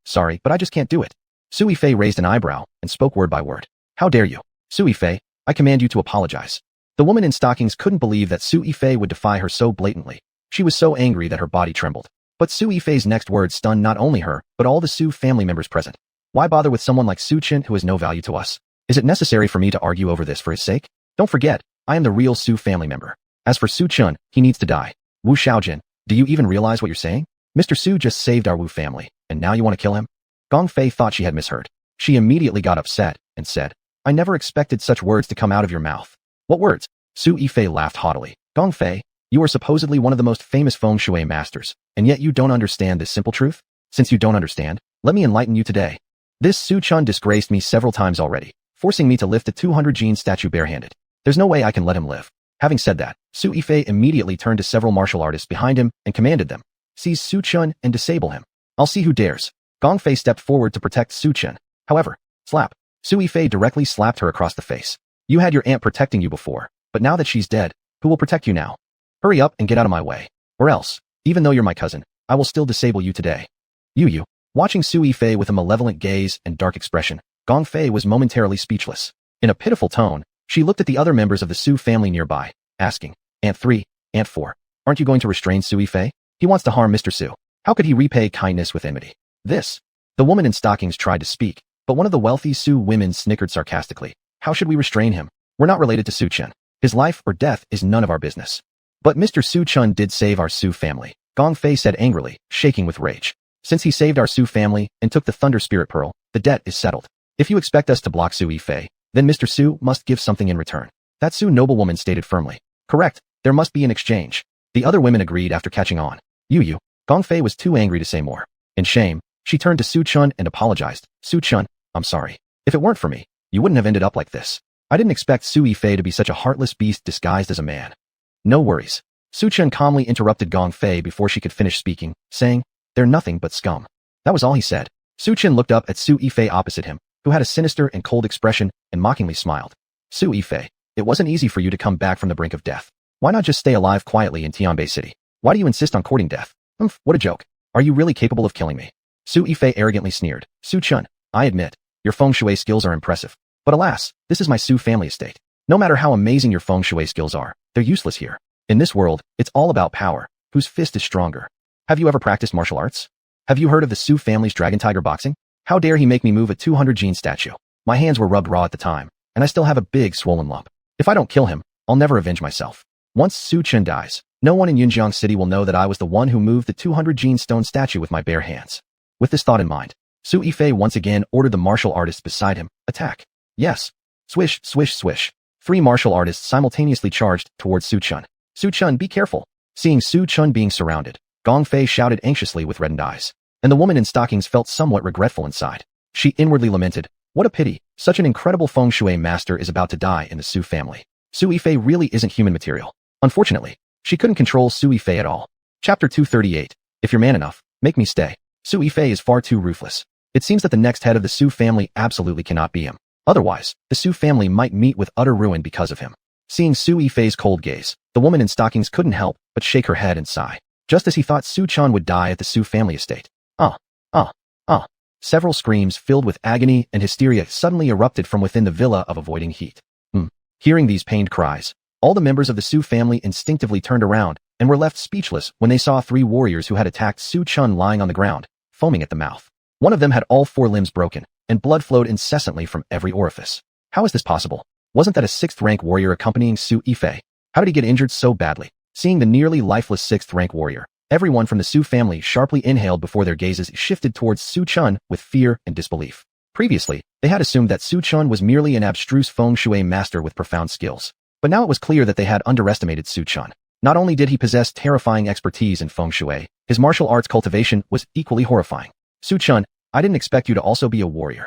Sorry, but I just can't do it. Su Yifei raised an eyebrow and spoke word by word. How dare you? Su Yifei, I command you to apologize. The woman in stockings couldn't believe that Su Yifei would defy her so blatantly. She was so angry that her body trembled. But Su Yifei's next words stunned not only her, but all the Su family members present. Why bother with someone like Su Chen who has no value to us? Is it necessary for me to argue over this for his sake? Don't forget, I am the real Su family member. As for Su Chun, he needs to die. Wu Xiaojin, do you even realize what you're saying? Mr. Su just saved our Wu family, and now you want to kill him? Gong Fei thought she had misheard. She immediately got upset and said, I never expected such words to come out of your mouth. What words? Su Yifei laughed haughtily. Gong Fei, you are supposedly one of the most famous feng shui masters, and yet you don't understand this simple truth? Since you don't understand, let me enlighten you today. This Su Chun disgraced me several times already, forcing me to lift a 200-gene statue barehanded. There's no way I can let him live. Having said that, Su Yifei immediately turned to several martial artists behind him and commanded them, seize Su Chun and disable him. I'll see who dares. Gong Fei stepped forward to protect Su Chen. However, slap. Su Yifei directly slapped her across the face. You had your aunt protecting you before, but now that she's dead, who will protect you now? Hurry up and get out of my way. Or else, even though you're my cousin, I will still disable you today. You. Watching Su Yifei with a malevolent gaze and dark expression, Gong Fei was momentarily speechless. In a pitiful tone, she looked at the other members of the Su family nearby, asking, Aunt 3, Aunt 4, aren't you going to restrain Su Yifei? He wants to harm Mr. Su. How could he repay kindness with enmity? This. The woman in stockings tried to speak, but one of the wealthy Su women snickered sarcastically. How should we restrain him? We're not related to Su Chen. His life or death is none of our business. But Mr. Su Chun did save our Su family, Gong Fei said angrily, shaking with rage. Since he saved our Su family and took the Thunder Spirit Pearl, the debt is settled. If you expect us to block Su Yifei, then Mr. Su must give something in return. That Su noblewoman stated firmly. Correct, there must be an exchange. The other women agreed after catching on. You. Gong Fei was too angry to say more. In shame, she turned to Su Chun and apologized. Su Chun, I'm sorry. If it weren't for me, you wouldn't have ended up like this. I didn't expect Su Yifei to be such a heartless beast disguised as a man. No worries. Su Chun calmly interrupted Gong Fei before she could finish speaking, saying, they're nothing but scum. That was all he said. Su Chen looked up at Su Yifei opposite him, who had a sinister and cold expression, and mockingly smiled. Su Yifei, it wasn't easy for you to come back from the brink of death. Why not just stay alive quietly in Tianbei City? Why do you insist on courting death? What a joke. Are you really capable of killing me? Su Yifei arrogantly sneered. Su Chun, I admit, your feng shui skills are impressive. But alas, this is my Su family estate. No matter how amazing your feng shui skills are, they're useless here. In this world, it's all about power. Whose fist is stronger? Have you ever practiced martial arts? Have you heard of the Su family's dragon tiger boxing? How dare he make me move a 200-gene statue? My hands were rubbed raw at the time, and I still have a big swollen lump. If I don't kill him, I'll never avenge myself. Once Su Chen dies, no one in Yunjiang City will know that I was the one who moved the 200-gene stone statue with my bare hands. With this thought in mind, Su Yifei once again ordered the martial artists beside him, attack. Yes. Swish, swish, swish. 3 martial artists simultaneously charged towards Su Chun. Su Chun, be careful. Seeing Su Chun being surrounded, Gong Fei shouted anxiously with reddened eyes. And the woman in stockings felt somewhat regretful inside. She inwardly lamented, what a pity, such an incredible feng shui master is about to die in the Su family. Su Yifei really isn't human material. Unfortunately, she couldn't control Su Yifei at all. Chapter 238. If you're man enough, make me stay. Su Yifei is far too ruthless. It seems that the next head of the Su family absolutely cannot be him. Otherwise, the Su family might meet with utter ruin because of him. Seeing Su Yifei's cold gaze, the woman in stockings couldn't help but shake her head and sigh. Just as he thought Su Chun would die at the Su family estate. Several screams filled with agony and hysteria suddenly erupted from within the villa of avoiding heat. Hearing these pained cries, all the members of the Su family instinctively turned around and were left speechless when they saw 3 warriors who had attacked Su Chun lying on the ground, foaming at the mouth. One of them had all 4 limbs broken, and blood flowed incessantly from every orifice. How is this possible? Wasn't that a 6th-rank warrior accompanying Su Yifei? How did he get injured so badly? Seeing the nearly lifeless 6th-rank warrior, Everyone from the Su family sharply inhaled before their gazes shifted towards Su Chun with fear and disbelief. Previously, they had assumed that Su Chun was merely an abstruse feng shui master with profound skills. But now it was clear that they had underestimated Su Chun. Not only did he possess terrifying expertise in feng shui, his martial arts cultivation was equally horrifying. Su Chun, I didn't expect you to also be a warrior.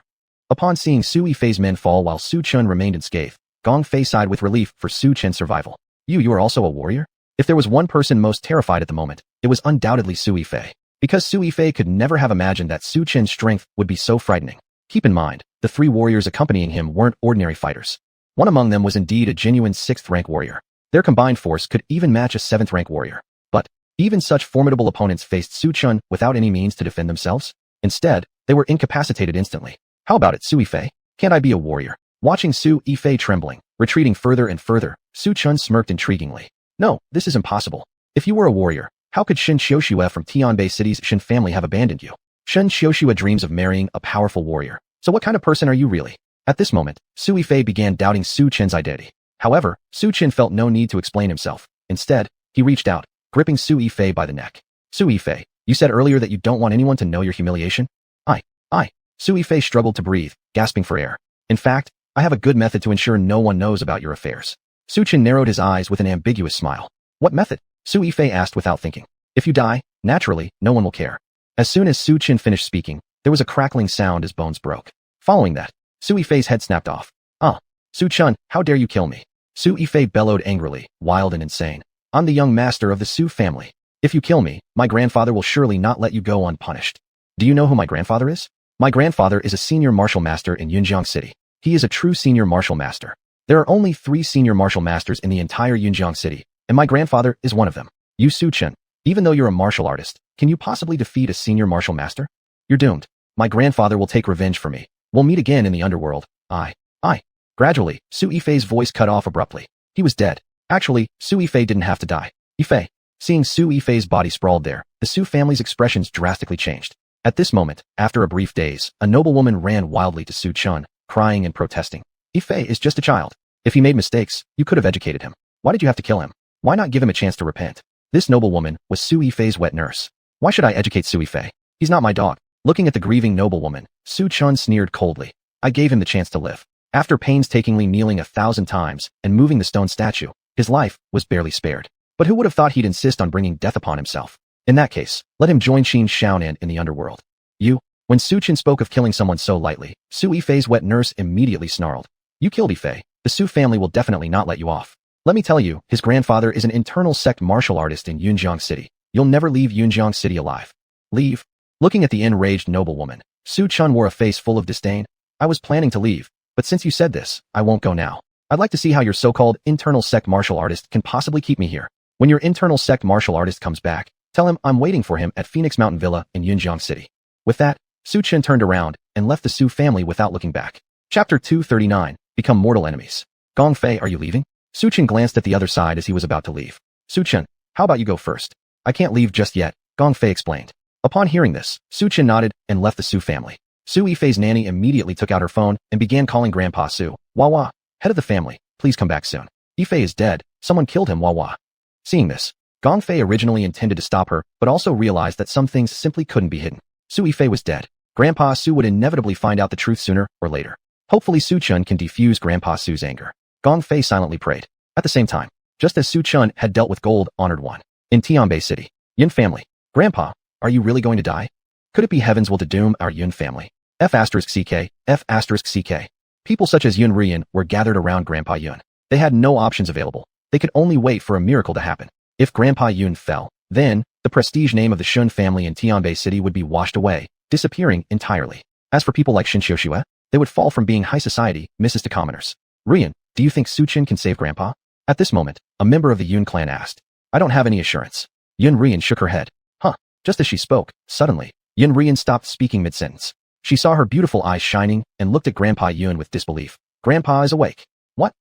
Upon seeing Su Yifei's men fall while Su Chun remained unscathed, Gong Fei sighed with relief for Su Chen's survival. You are also a warrior? If there was one person most terrified at the moment, it was undoubtedly Su Yifei. Because Su Yifei could never have imagined that Su Chen's strength would be so frightening. Keep in mind, the 3 warriors accompanying him weren't ordinary fighters. One among them was indeed a genuine 6th-rank warrior. Their combined force could even match a 7th-rank warrior. But even such formidable opponents faced Su Chun without any means to defend themselves. Instead, they were incapacitated instantly. How about it, Su Yifei? Can't I be a warrior? Watching Su Yifei trembling, retreating further and further, Su Chun smirked intriguingly. No, this is impossible. If you were a warrior, how could Shen Xiuxue from Tianbei City's Shen family have abandoned you? Shen Xiuxue dreams of marrying a powerful warrior. So what kind of person are you really? At this moment, Su Yifei began doubting Su Chen's identity. However, Su Chen felt no need to explain himself. Instead, he reached out, gripping Su Yifei by the neck. Su Yifei, you said earlier that you don't want anyone to know your humiliation? I. Su Yifei struggled to breathe, gasping for air. In fact, I have a good method to ensure no one knows about your affairs. Su Chen narrowed his eyes with an ambiguous smile. What method? Su Yifei asked without thinking. If you die, naturally, no one will care. As soon as Su Chen finished speaking, there was a crackling sound as bones broke. Following that, Su Yifei's head snapped off. Su Chun, how dare you kill me? Su Yifei bellowed angrily, wild and insane. I'm the young master of the Su family. If you kill me, my grandfather will surely not let you go unpunished. Do you know who my grandfather is? My grandfather is a senior martial master in Yunjiang City. He is a true senior martial master. There are only 3 senior martial masters in the entire Yunjiang City, and my grandfather is one of them. You Su Chen, even though you're a martial artist, can you possibly defeat a senior martial master? You're doomed. My grandfather will take revenge for me. We'll meet again in the underworld. I. Gradually, Su Yifei's voice cut off abruptly. He was dead. Actually, Su Yifei didn't have to die. Yifei. Seeing Su Yifei's body sprawled there, the Su family's expressions drastically changed. At this moment, after a brief daze, a noblewoman ran wildly to Su Chun, crying and protesting. Yifei is just a child. If he made mistakes, you could have educated him. Why did you have to kill him? Why not give him a chance to repent? This noblewoman was Su Yifei's wet nurse. Why should I educate Su Yifei? He's not my dog. Looking at the grieving noblewoman, Su Chun sneered coldly. I gave him the chance to live. After painstakingly kneeling 1,000 times and moving the stone statue, his life was barely spared. But who would have thought he'd insist on bringing death upon himself? In that case, let him join xuanhuan in the underworld. When Su Chen spoke of killing someone so lightly, Su Yifei's wet nurse immediately snarled. You killed Yifei. The Su family will definitely not let you off. Let me tell you, his grandfather is an internal sect martial artist in Yunjiang City. You'll never leave Yunjiang City alive. Leave? Looking at the enraged noblewoman, Su Chun wore a face full of disdain. I was planning to leave, but since you said this, I won't go now. I'd like to see how your so-called internal sect martial artist can possibly keep me here. When your internal sect martial artist comes back, tell him I'm waiting for him at Phoenix Mountain Villa in Yunjiang City. With that, Su Chen turned around and left the Su family without looking back. Chapter 239, Become Mortal Enemies. Gong Fei, are you leaving? Su Chen glanced at the other side as he was about to leave. Su Chen, how about you go first? I can't leave just yet, Gong Fei explained. Upon hearing this, Su Chen nodded and left the Su family. Su Yifei's nanny immediately took out her phone and began calling Grandpa Su. Wawa, head of the family, please come back soon. Yifei is dead. Someone killed him, Wawa. Seeing this, Gong Fei originally intended to stop her, but also realized that some things simply couldn't be hidden. Su Yifei was dead. Grandpa Su would inevitably find out the truth sooner or later. Hopefully Su Chun can defuse Grandpa Su's anger. Gong Fei silently prayed. At the same time, just as Su Chun had dealt with gold-honored one. In Tianbei City, Yun family. Grandpa, are you really going to die? Could it be heaven's will to doom our Yun family? F***CK. People such as Yun Rian were gathered around Grandpa Yun. They had no options available. They could only wait for a miracle to happen. If Grandpa Yun fell, then the prestige name of the Shen family in Tianbei City would be washed away, disappearing entirely. As for people like Shen Xiuxue, they would fall from being high society misses to commoners. Rian, do you think Su Chen can save Grandpa? At this moment, a member of the Yun clan asked. I don't have any assurance. Yun Rian shook her head. Just as she spoke, suddenly, Yun Rian stopped speaking mid-sentence. She saw her beautiful eyes shining and looked at Grandpa Yun with disbelief. Grandpa is awake. What?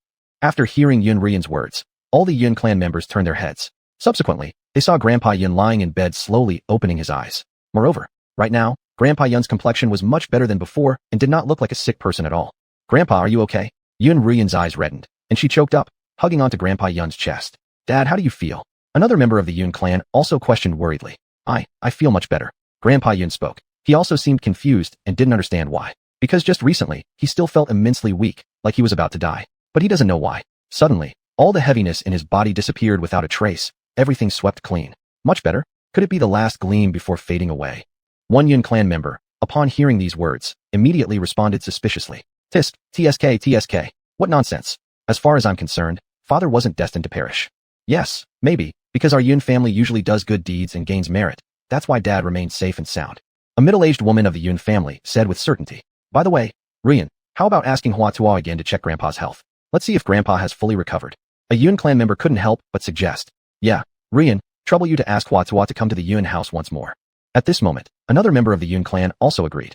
After hearing Yun Rian's words, all the Yun clan members turned their heads. Subsequently, they saw Grandpa Yun lying in bed slowly opening his eyes. Moreover, right now, Grandpa Yun's complexion was much better than before and did not look like a sick person at all. Grandpa, are you okay? Yun Rian's eyes reddened, and she choked up, hugging onto Grandpa Yun's chest. Dad, how do you feel? Another member of the Yun clan also questioned worriedly. I feel much better. Grandpa Yun spoke. He also seemed confused and didn't understand why. Because just recently, he still felt immensely weak, like he was about to die. But he doesn't know why. Suddenly, all the heaviness in his body disappeared without a trace, everything swept clean. Much better? Could it be the last gleam before fading away? One Yun clan member, upon hearing these words, immediately responded suspiciously. Tisk, TSK. What nonsense. As far as I'm concerned, father wasn't destined to perish. Yes, maybe, because our Yun family usually does good deeds and gains merit. That's why dad remains safe and sound. A middle-aged woman of the Yun family said with certainty. By the way, Rian, how about asking Hua Tuo again to check Grandpa's health? Let's see if Grandpa has fully recovered. A Yun clan member couldn't help but suggest. Yeah, Rian, trouble you to ask Hua Tuo to come to the Yun house once more. At this moment, another member of the Yun clan also agreed.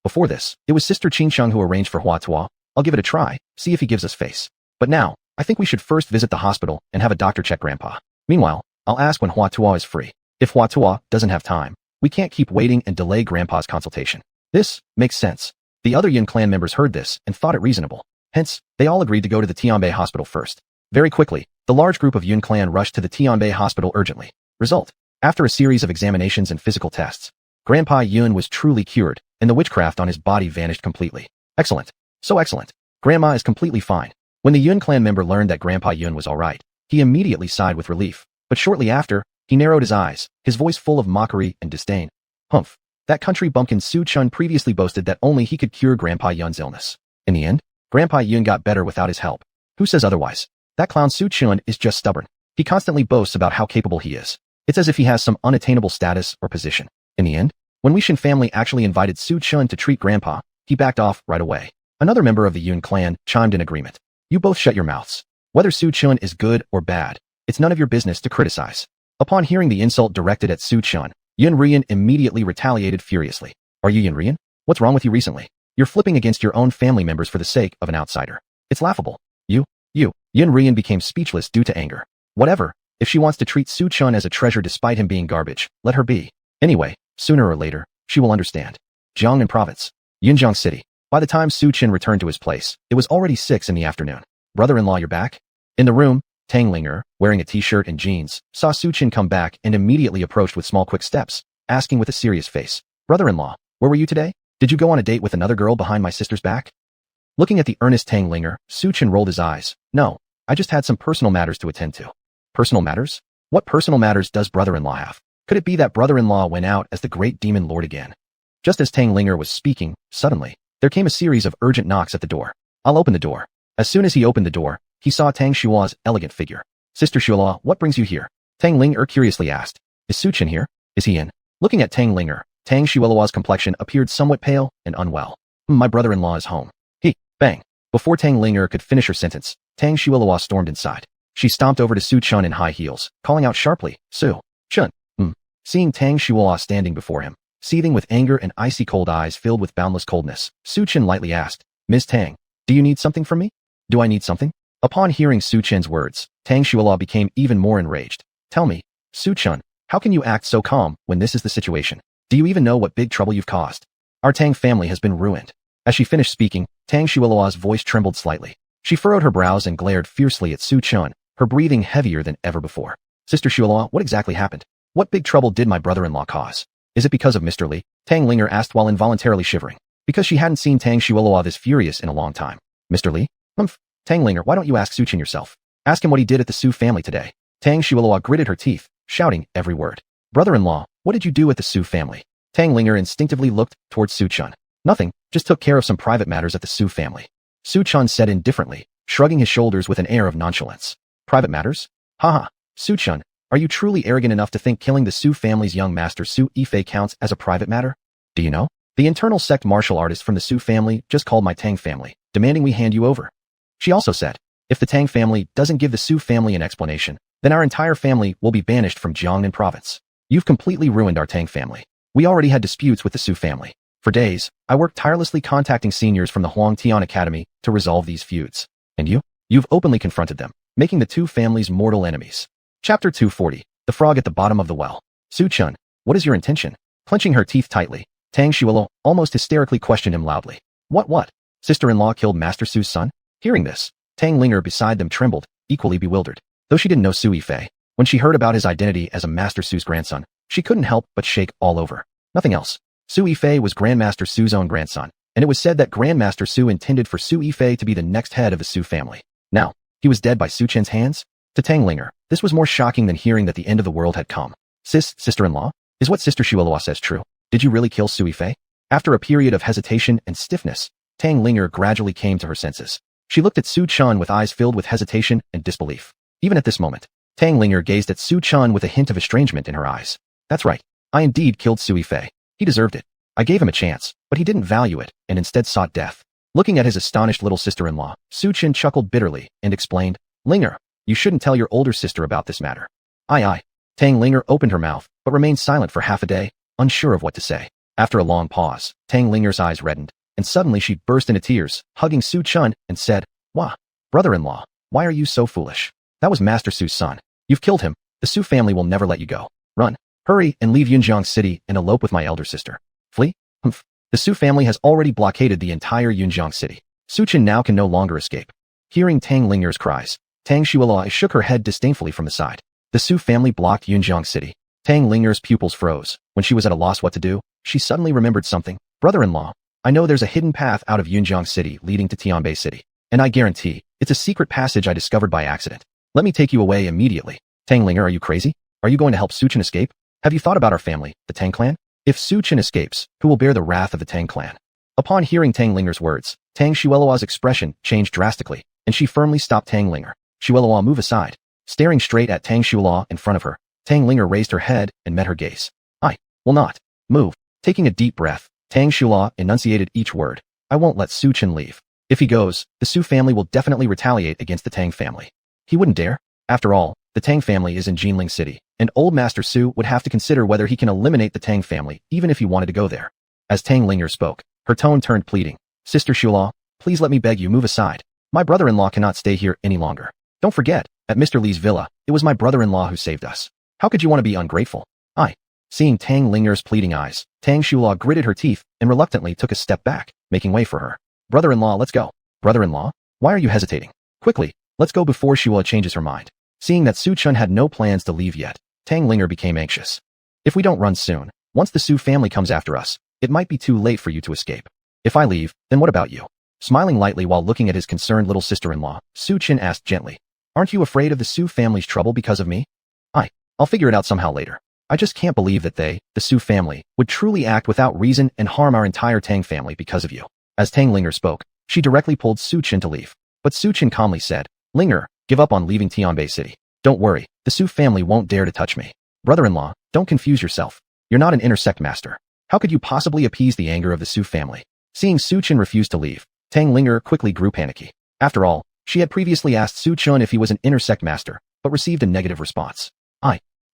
Before this, it was Sister Qingsheng who arranged for Hua Tuo. I'll give it a try, see if he gives us face. But now, I think we should first visit the hospital and have a doctor check Grandpa. Meanwhile, I'll ask when Hua Tuo is free. If Hua Tuo doesn't have time, we can't keep waiting and delay Grandpa's consultation. This makes sense. The other Yun clan members heard this and thought it reasonable. Hence, they all agreed to go to the Tianbei hospital first. Very quickly, the large group of Yun clan rushed to the Tianbei hospital urgently. Result: after a series of examinations and physical tests, Grandpa Yun was truly cured, and the witchcraft on his body vanished completely. Excellent. So excellent. Grandma is completely fine. When the Yun clan member learned that Grandpa Yun was alright, he immediately sighed with relief. But shortly after, he narrowed his eyes, his voice full of mockery and disdain. Humph. That country bumpkin Su Chun previously boasted that only he could cure Grandpa Yun's illness. In the end, Grandpa Yun got better without his help. Who says otherwise? That clown Su Chun is just stubborn. He constantly boasts about how capable he is. It's as if he has some unattainable status or position. In the end, when Wei Shen family actually invited Su Chun to treat Grandpa, he backed off right away. Another member of the Yun clan chimed in agreement. You both shut your mouths. Whether Su Chun is good or bad, it's none of your business to criticize. Upon hearing the insult directed at Su Chun, Yun Rian immediately retaliated furiously. Are you Yun Rian? What's wrong with you recently? You're flipping against your own family members for the sake of an outsider. It's laughable. Yun Rian became speechless due to anger. Whatever, if she wants to treat Su Chun as a treasure despite him being garbage, let her be. Anyway, sooner or later, she will understand. Jiangnan Province, Yunjiang City. By the time Su Chun returned to his place, it was already 6 in the afternoon. Brother-in-law, you're back? In the room, Tang Linger, wearing a t-shirt and jeans, saw Su Chun come back and immediately approached with small quick steps, asking with a serious face. Brother-in-law, where were you today? Did you go on a date with another girl behind my sister's back? Looking at the earnest Tang Linger, Su Chun rolled his eyes. No, I just had some personal matters to attend to. Personal matters? What personal matters does brother-in-law have? Could it be that brother-in-law went out as the great demon lord again? Just as Tang Linger was speaking, suddenly, there came a series of urgent knocks at the door. I'll open the door. As soon as he opened the door, he saw Tang Shua's elegant figure. Sister Shua, what brings you here? Tang Linger curiously asked. Is Su Chun here? Is he in? Looking at Tang Linger, Tang Shua's complexion appeared somewhat pale and unwell. My brother-in-law is home. Bang. Before Tang Linger could finish her sentence, Tang Shualua stormed inside. She stomped over to Su Chun in high heels, calling out sharply, Su Chun. Seeing Tang Shualua standing before him, seething with anger and icy cold eyes filled with boundless coldness, Su Chun lightly asked, Ms. Tang, do you need something from me? Do I need something? Upon hearing Su Chun's words, Tang Shualua became even more enraged. Tell me, Su Chun, how can you act so calm when this is the situation? Do you even know what big trouble you've caused? Our Tang family has been ruined. As she finished speaking, Tang Shualua's voice trembled slightly. She furrowed her brows and glared fiercely at Su Chun, her breathing heavier than ever before. Sister Shualua, what exactly happened? What big trouble did my brother-in-law cause? Is it because of Mr. Li? Tang Linger asked while involuntarily shivering, because she hadn't seen Tang Shualua this furious in a long time. Mr. Li? Tang Linger, why don't you ask Su Chun yourself? Ask him what he did at the Su family today. Tang Shualua gritted her teeth, shouting every word. Brother-in-law, what did you do at the Su family? Tang Linger instinctively looked towards Su Chun. Nothing, just took care of some private matters at the Su family. Su Chun said indifferently, shrugging his shoulders with an air of nonchalance. Private matters? Haha, Su Chun, are you truly arrogant enough to think killing the Su family's young master Su Yifei counts as a private matter? Do you know? The internal sect martial artist from the Su family just called my Tang family, demanding we hand you over. She also said, if the Tang family doesn't give the Su family an explanation, then our entire family will be banished from Jiangnan province. You've completely ruined our Tang family. We already had disputes with the Su family. For days, I worked tirelessly contacting seniors from the Huangtian Academy to resolve these feuds. And you've openly confronted them, making the two families mortal enemies. Chapter 240, The Frog at the Bottom of the Well. Su Chun, what is your intention? Clenching her teeth tightly, Tang Shualo almost hysterically questioned him loudly. What? Sister-in-law killed Master Su's son? Hearing this, Tang Linger beside them trembled, equally bewildered. Though she didn't know Su Yifei, When she heard about his identity as a Master Su's grandson, she couldn't help but shake all over. Nothing else. Su Yifei was Grandmaster Su's own grandson, and it was said that Grandmaster Su intended for Su Yifei to be the next head of the Su family. Now, he was dead by Su Chen's hands? To Tang Linger, this was more shocking than hearing that the end of the world had come. Sister-in-law? Is what Sister Xuanhuan says true? Did you really kill Su Yifei? After a period of hesitation and stiffness, Tang Linger gradually came to her senses. She looked at Su Chun with eyes filled with hesitation and disbelief. Even at this moment, Tang Linger gazed at Su Chun with a hint of estrangement in her eyes. That's right. I indeed killed Su Yifei. He deserved it. I gave him a chance, but he didn't value it and instead sought death. Looking at his astonished little sister-in-law, Su Chen chuckled bitterly and explained, Linger, you shouldn't tell your older sister about this matter. Aye. Tang Linger opened her mouth, but remained silent for half a day, unsure of what to say. After a long pause, Tang Linger's eyes reddened, and suddenly she burst into tears, hugging Su Chun, and said, Wah, brother-in-law, why are you so foolish? That was Master Su's son. You've killed him. The Su family will never let you go. Run, hurry, and leave Yunjiang City and elope with my elder sister. Flee? Humph. The Su family has already blockaded the entire Yunjiang City. Su Chen now can no longer escape. Hearing Tang Linger's cries, Tang Xuanhuan shook her head disdainfully from the side. The Su family blocked Yunjiang City. Tang Linger's pupils froze. When she was at a loss what to do, she suddenly remembered something. Brother-in-law, I know there's a hidden path out of Yunjiang City leading to Tianbei City, and I guarantee it's a secret passage I discovered by accident. Let me take you away immediately. Tang Linger, are you crazy? Are you going to help Su Chen escape? Have you thought about our family, the Tang clan? If Su Chen escapes, who will bear the wrath of the Tang clan? Upon hearing Tang Linger's words, Tang Xuanhuan's expression changed drastically, and she firmly stopped Tang Linger. Xuanhuan, move aside. Staring straight at Tang Xuanhuan in front of her, Tang Linger raised her head and met her gaze. I will not move. Taking a deep breath, Tang Xuanhuan enunciated each word. I won't let Su Chen leave. If he goes, the Su family will definitely retaliate against the Tang family. He wouldn't dare. After all, the Tang family is in Jinling City, and old Master Su would have to consider whether he can eliminate the Tang family even if he wanted to go there. As Tang Linger spoke, her tone turned pleading. Sister Xuanhuan, please let me beg you move aside. My brother-in-law cannot stay here any longer. Don't forget, at Mr. Li's villa, it was my brother-in-law who saved us. How could you want to be ungrateful? Seeing Tang Linger's pleading eyes, Tang Xuanhuan gritted her teeth and reluctantly took a step back, making way for her. Brother-in-law, let's go. Brother-in-law? Why are you hesitating? Quickly, let's go before Xuanhuan changes her mind. Seeing that Su Chun had no plans to leave yet, Tang Linger became anxious. If we don't run soon, once the Su family comes after us, it might be too late for you to escape. If I leave, then what about you? Smiling lightly while looking at his concerned little sister-in-law, Su Chen asked gently, Aren't you afraid of the Su family's trouble because of me? I'll figure it out somehow later. I just can't believe that they, the Su family, would truly act without reason and harm our entire Tang family because of you. As Tang Linger spoke, she directly pulled Su Chen to leave. But Su Chen calmly said, Linger, give up on leaving Tianbei City. Don't worry, the Su family won't dare to touch me. Brother-in-law, don't confuse yourself. You're not an inner sect master. How could you possibly appease the anger of the Su family? Seeing Su Chen refuse to leave, Tang Linger quickly grew panicky. After all, she had previously asked Su Chen if he was an inner sect master, but received a negative response.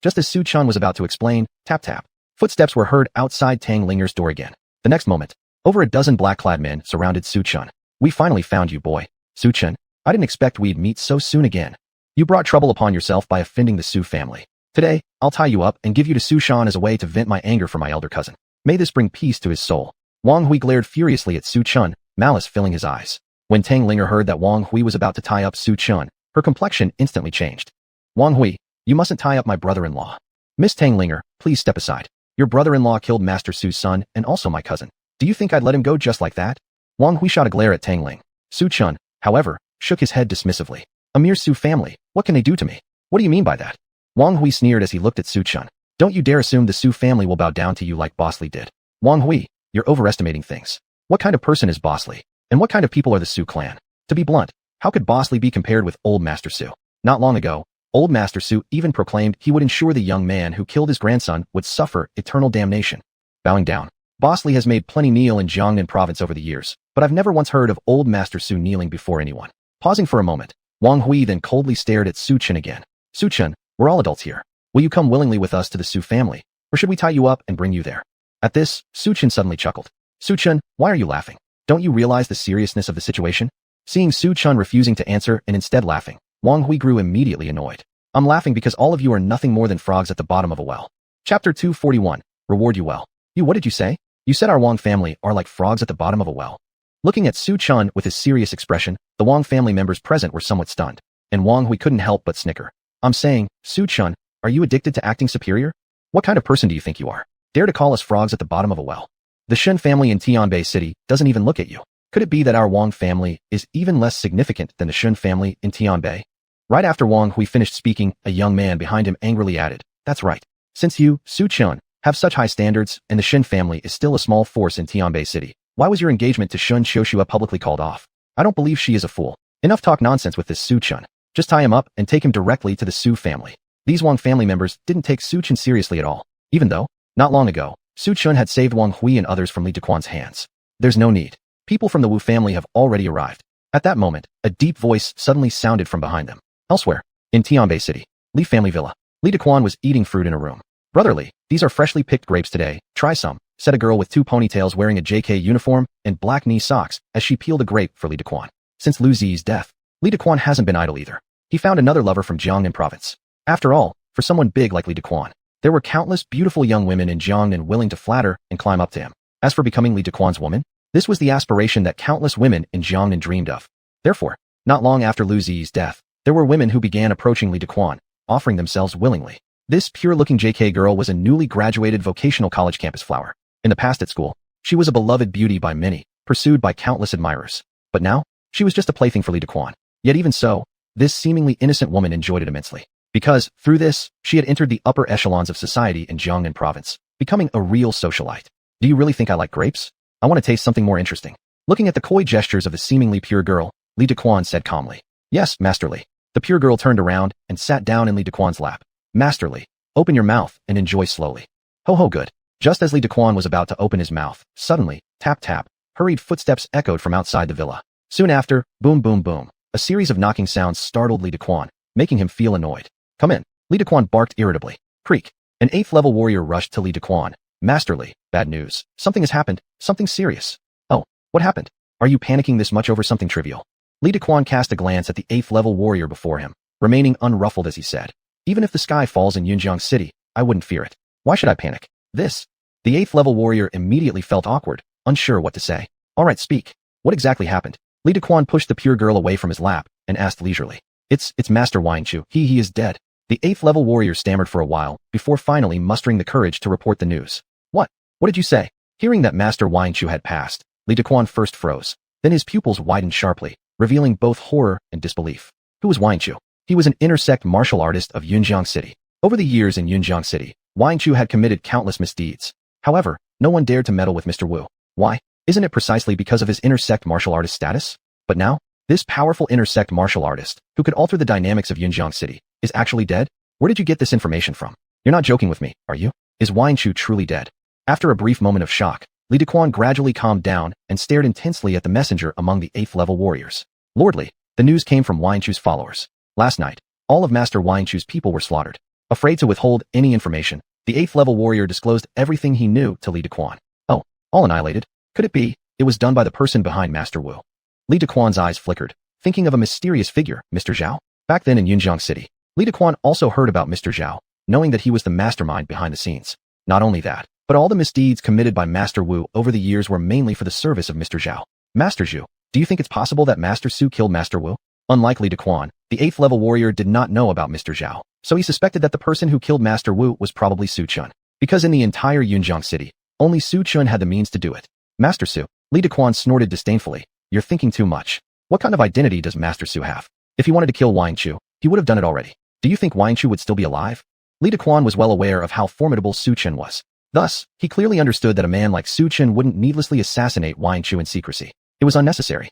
Just as Su Chen was about to explain, tap. Footsteps were heard outside Tang Linger's door again. The next moment, over a dozen black-clad men surrounded Su Chen. We finally found you, boy. Su Chen, I didn't expect we'd meet so soon again. You brought trouble upon yourself by offending the Su family. Today, I'll tie you up and give you to Su Shan as a way to vent my anger for my elder cousin. May this bring peace to his soul. Wang Hui glared furiously at Su Chen, malice filling his eyes. When Tang Linger heard that Wang Hui was about to tie up Su Chen, her complexion instantly changed. Wang Hui, you mustn't tie up my brother-in-law. Miss Tang Linger, please step aside. Your brother-in-law killed Master Su's son and also my cousin. Do you think I'd let him go just like that? Wang Hui shot a glare at Tang Ling. Su Chen, however, shook his head dismissively. A mere Su family, what can they do to me? What do you mean by that? Wang Hui sneered as he looked at Su Chen. Don't you dare assume the Su family will bow down to you like Boss Li did. Wang Hui, you're overestimating things. What kind of person is Boss Li? And what kind of people are the Su clan? To be blunt, how could Boss Li be compared with old Master Su? Not long ago, old Master Su even proclaimed he would ensure the young man who killed his grandson would suffer eternal damnation. Bowing down, Boss Li has made plenty kneel in Jiangnan province over the years, but I've never once heard of old Master Su kneeling before anyone. Pausing for a moment, Wang Hui then coldly stared at Su Chen again. Su Chen, we're all adults here. Will you come willingly with us to the Su family, or should we tie you up and bring you there? At this, Su Chen suddenly chuckled. Su Chen, why are you laughing? Don't you realize the seriousness of the situation? Seeing Su Chen refusing to answer and instead laughing, Wang Hui grew immediately annoyed. I'm laughing because all of you are nothing more than frogs at the bottom of a well. Chapter 241, Reward You Well. What did you say? You said our Wang family are like frogs at the bottom of a well. Looking at Su Chen with his serious expression, the Wang family members present were somewhat stunned, and Wang Hui couldn't help but snicker. I'm saying, Su Chun, are you addicted to acting superior? What kind of person do you think you are? Dare to call us frogs at the bottom of a well? The Shen family in Tianbei City doesn't even look at you. Could it be that our Wang family is even less significant than the Shen family in Tianbei? Right after Wang Hui finished speaking, a young man behind him angrily added, that's right. Since you, Su Chun, have such high standards, and the Shen family is still a small force in Tianbei City, why was your engagement to Shun Xiuxua publicly called off? I don't believe she is a fool. Enough talk nonsense with this Su Chun. Just tie him up and take him directly to the Su family. These Wang family members didn't take Su Chun seriously at all, even though, not long ago, Su Chun had saved Wang Hui and others from Li Dequan's hands. There's no need. People from the Wu family have already arrived. At that moment, a deep voice suddenly sounded from behind them. Elsewhere, in Tianbei City, Li family villa, Li Dequan was eating fruit in a room. Brotherly, these are freshly picked grapes today, try some, said a girl with 2 ponytails wearing a JK uniform and black knee socks as she peeled a grape for Li Dequan. Since Lu Zi's death, Li Dequan hasn't been idle either. He found another lover from Jiangnan province. After all, for someone big like Li Dequan, there were countless beautiful young women in Jiangnan willing to flatter and climb up to him. As for becoming Li Dequan's woman, this was the aspiration that countless women in Jiangnan dreamed of. Therefore, not long after Lu Zi's death, there were women who began approaching Li Dequan, offering themselves willingly. This pure-looking JK girl was a newly graduated vocational college campus flower. In the past at school, she was a beloved beauty by many, pursued by countless admirers. But now, she was just a plaything for Li Dequan. Yet even so, this seemingly innocent woman enjoyed it immensely. Because, through this, she had entered the upper echelons of society in Jiangnan province, becoming a real socialite. Do you really think I like grapes? I want to taste something more interesting. Looking at the coy gestures of the seemingly pure girl, Li Dequan said calmly. Yes, Master Li. The pure girl turned around and sat down in Li Dequan's lap. Master Li, open your mouth and enjoy slowly. Ho ho good. Just as Li Dequan was about to open his mouth, suddenly, tap tap, hurried footsteps echoed from outside the villa. Soon after, boom boom boom, a series of knocking sounds startled Li Dequan, making him feel annoyed. Come in. Li Dequan barked irritably. Creak. An 8th-level warrior rushed to Li Dequan. Master Li, bad news. Something has happened. Something serious. Oh, what happened? Are you panicking this much over something trivial? Li Dequan cast a glance at the 8th-level warrior before him, remaining unruffled as he said. Even if the sky falls in Yunjiang City, I wouldn't fear it. Why should I panic? This. The 8th-level warrior immediately felt awkward, unsure what to say. All right, speak. What exactly happened? Li Dequan pushed the pure girl away from his lap and asked leisurely. It's Master Xuanhuan. He is dead. The 8th-level warrior stammered for a while, before finally mustering the courage to report the news. What? What did you say? Hearing that Master Xuanhuan had passed, Li Dequan first froze. Then his pupils widened sharply, revealing both horror and disbelief. Who was Xuanhuan? He was an intersect martial artist of Yunjiang City. Over the years in Yunjiang City, Xuanhuan had committed countless misdeeds. However, no one dared to meddle with Mr. Wu. Why? Isn't it precisely because of his intersect martial artist status? But now, this powerful intersect martial artist, who could alter the dynamics of Yunjiang City, is actually dead? Where did you get this information from? You're not joking with me, are you? Is Xuanhuan truly dead? After a brief moment of shock, Li Dequan gradually calmed down and stared intensely at the messenger among the 8th-level warriors. Lordly, the news came from Xuanhuan's followers. Last night, all of Master Xuanhuan's people were slaughtered. Afraid to withhold any information, the 8th-level warrior disclosed everything he knew to Li Dequan. Oh, all annihilated? Could it be? It was done by the person behind Master Wu. Li Dequan's eyes flickered, thinking of a mysterious figure, Mr. Zhao. Back then in Yunjiang City, Li Dequan also heard about Mr. Zhao, knowing that he was the mastermind behind the scenes. Not only that, but all the misdeeds committed by Master Wu over the years were mainly for the service of Mr. Zhao. Master Zhu, do you think it's possible that Master Su killed Master Wu? Unlike Li Dequan, the 8th-level warrior did not know about Mr. Zhao, so he suspected that the person who killed Master Wu was probably Su Chun. Because in the entire Yunjiang City, only Su Chun had the means to do it. Master Su, Li Dequan snorted disdainfully. You're thinking too much. What kind of identity does Master Su have? If he wanted to kill Xuanhuan, he would have done it already. Do you think Xuanhuan would still be alive? Li Dequan was well aware of how formidable Su Chun was. Thus, he clearly understood that a man like Su Chun wouldn't needlessly assassinate Xuanhuan in secrecy. It was unnecessary.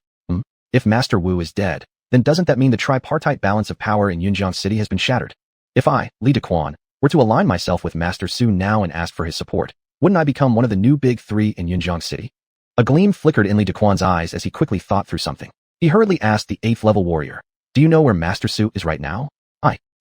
If Master Wu is dead, then doesn't that mean the tripartite balance of power in Yunjiang City has been shattered? If I, Li Dequan, were to align myself with Master Su now and ask for his support, wouldn't I become one of the new big three in Yunjiang City? A gleam flickered in Li Dequan's eyes as he quickly thought through something. He hurriedly asked the 8th-level warrior, do you know where Master Su is right now?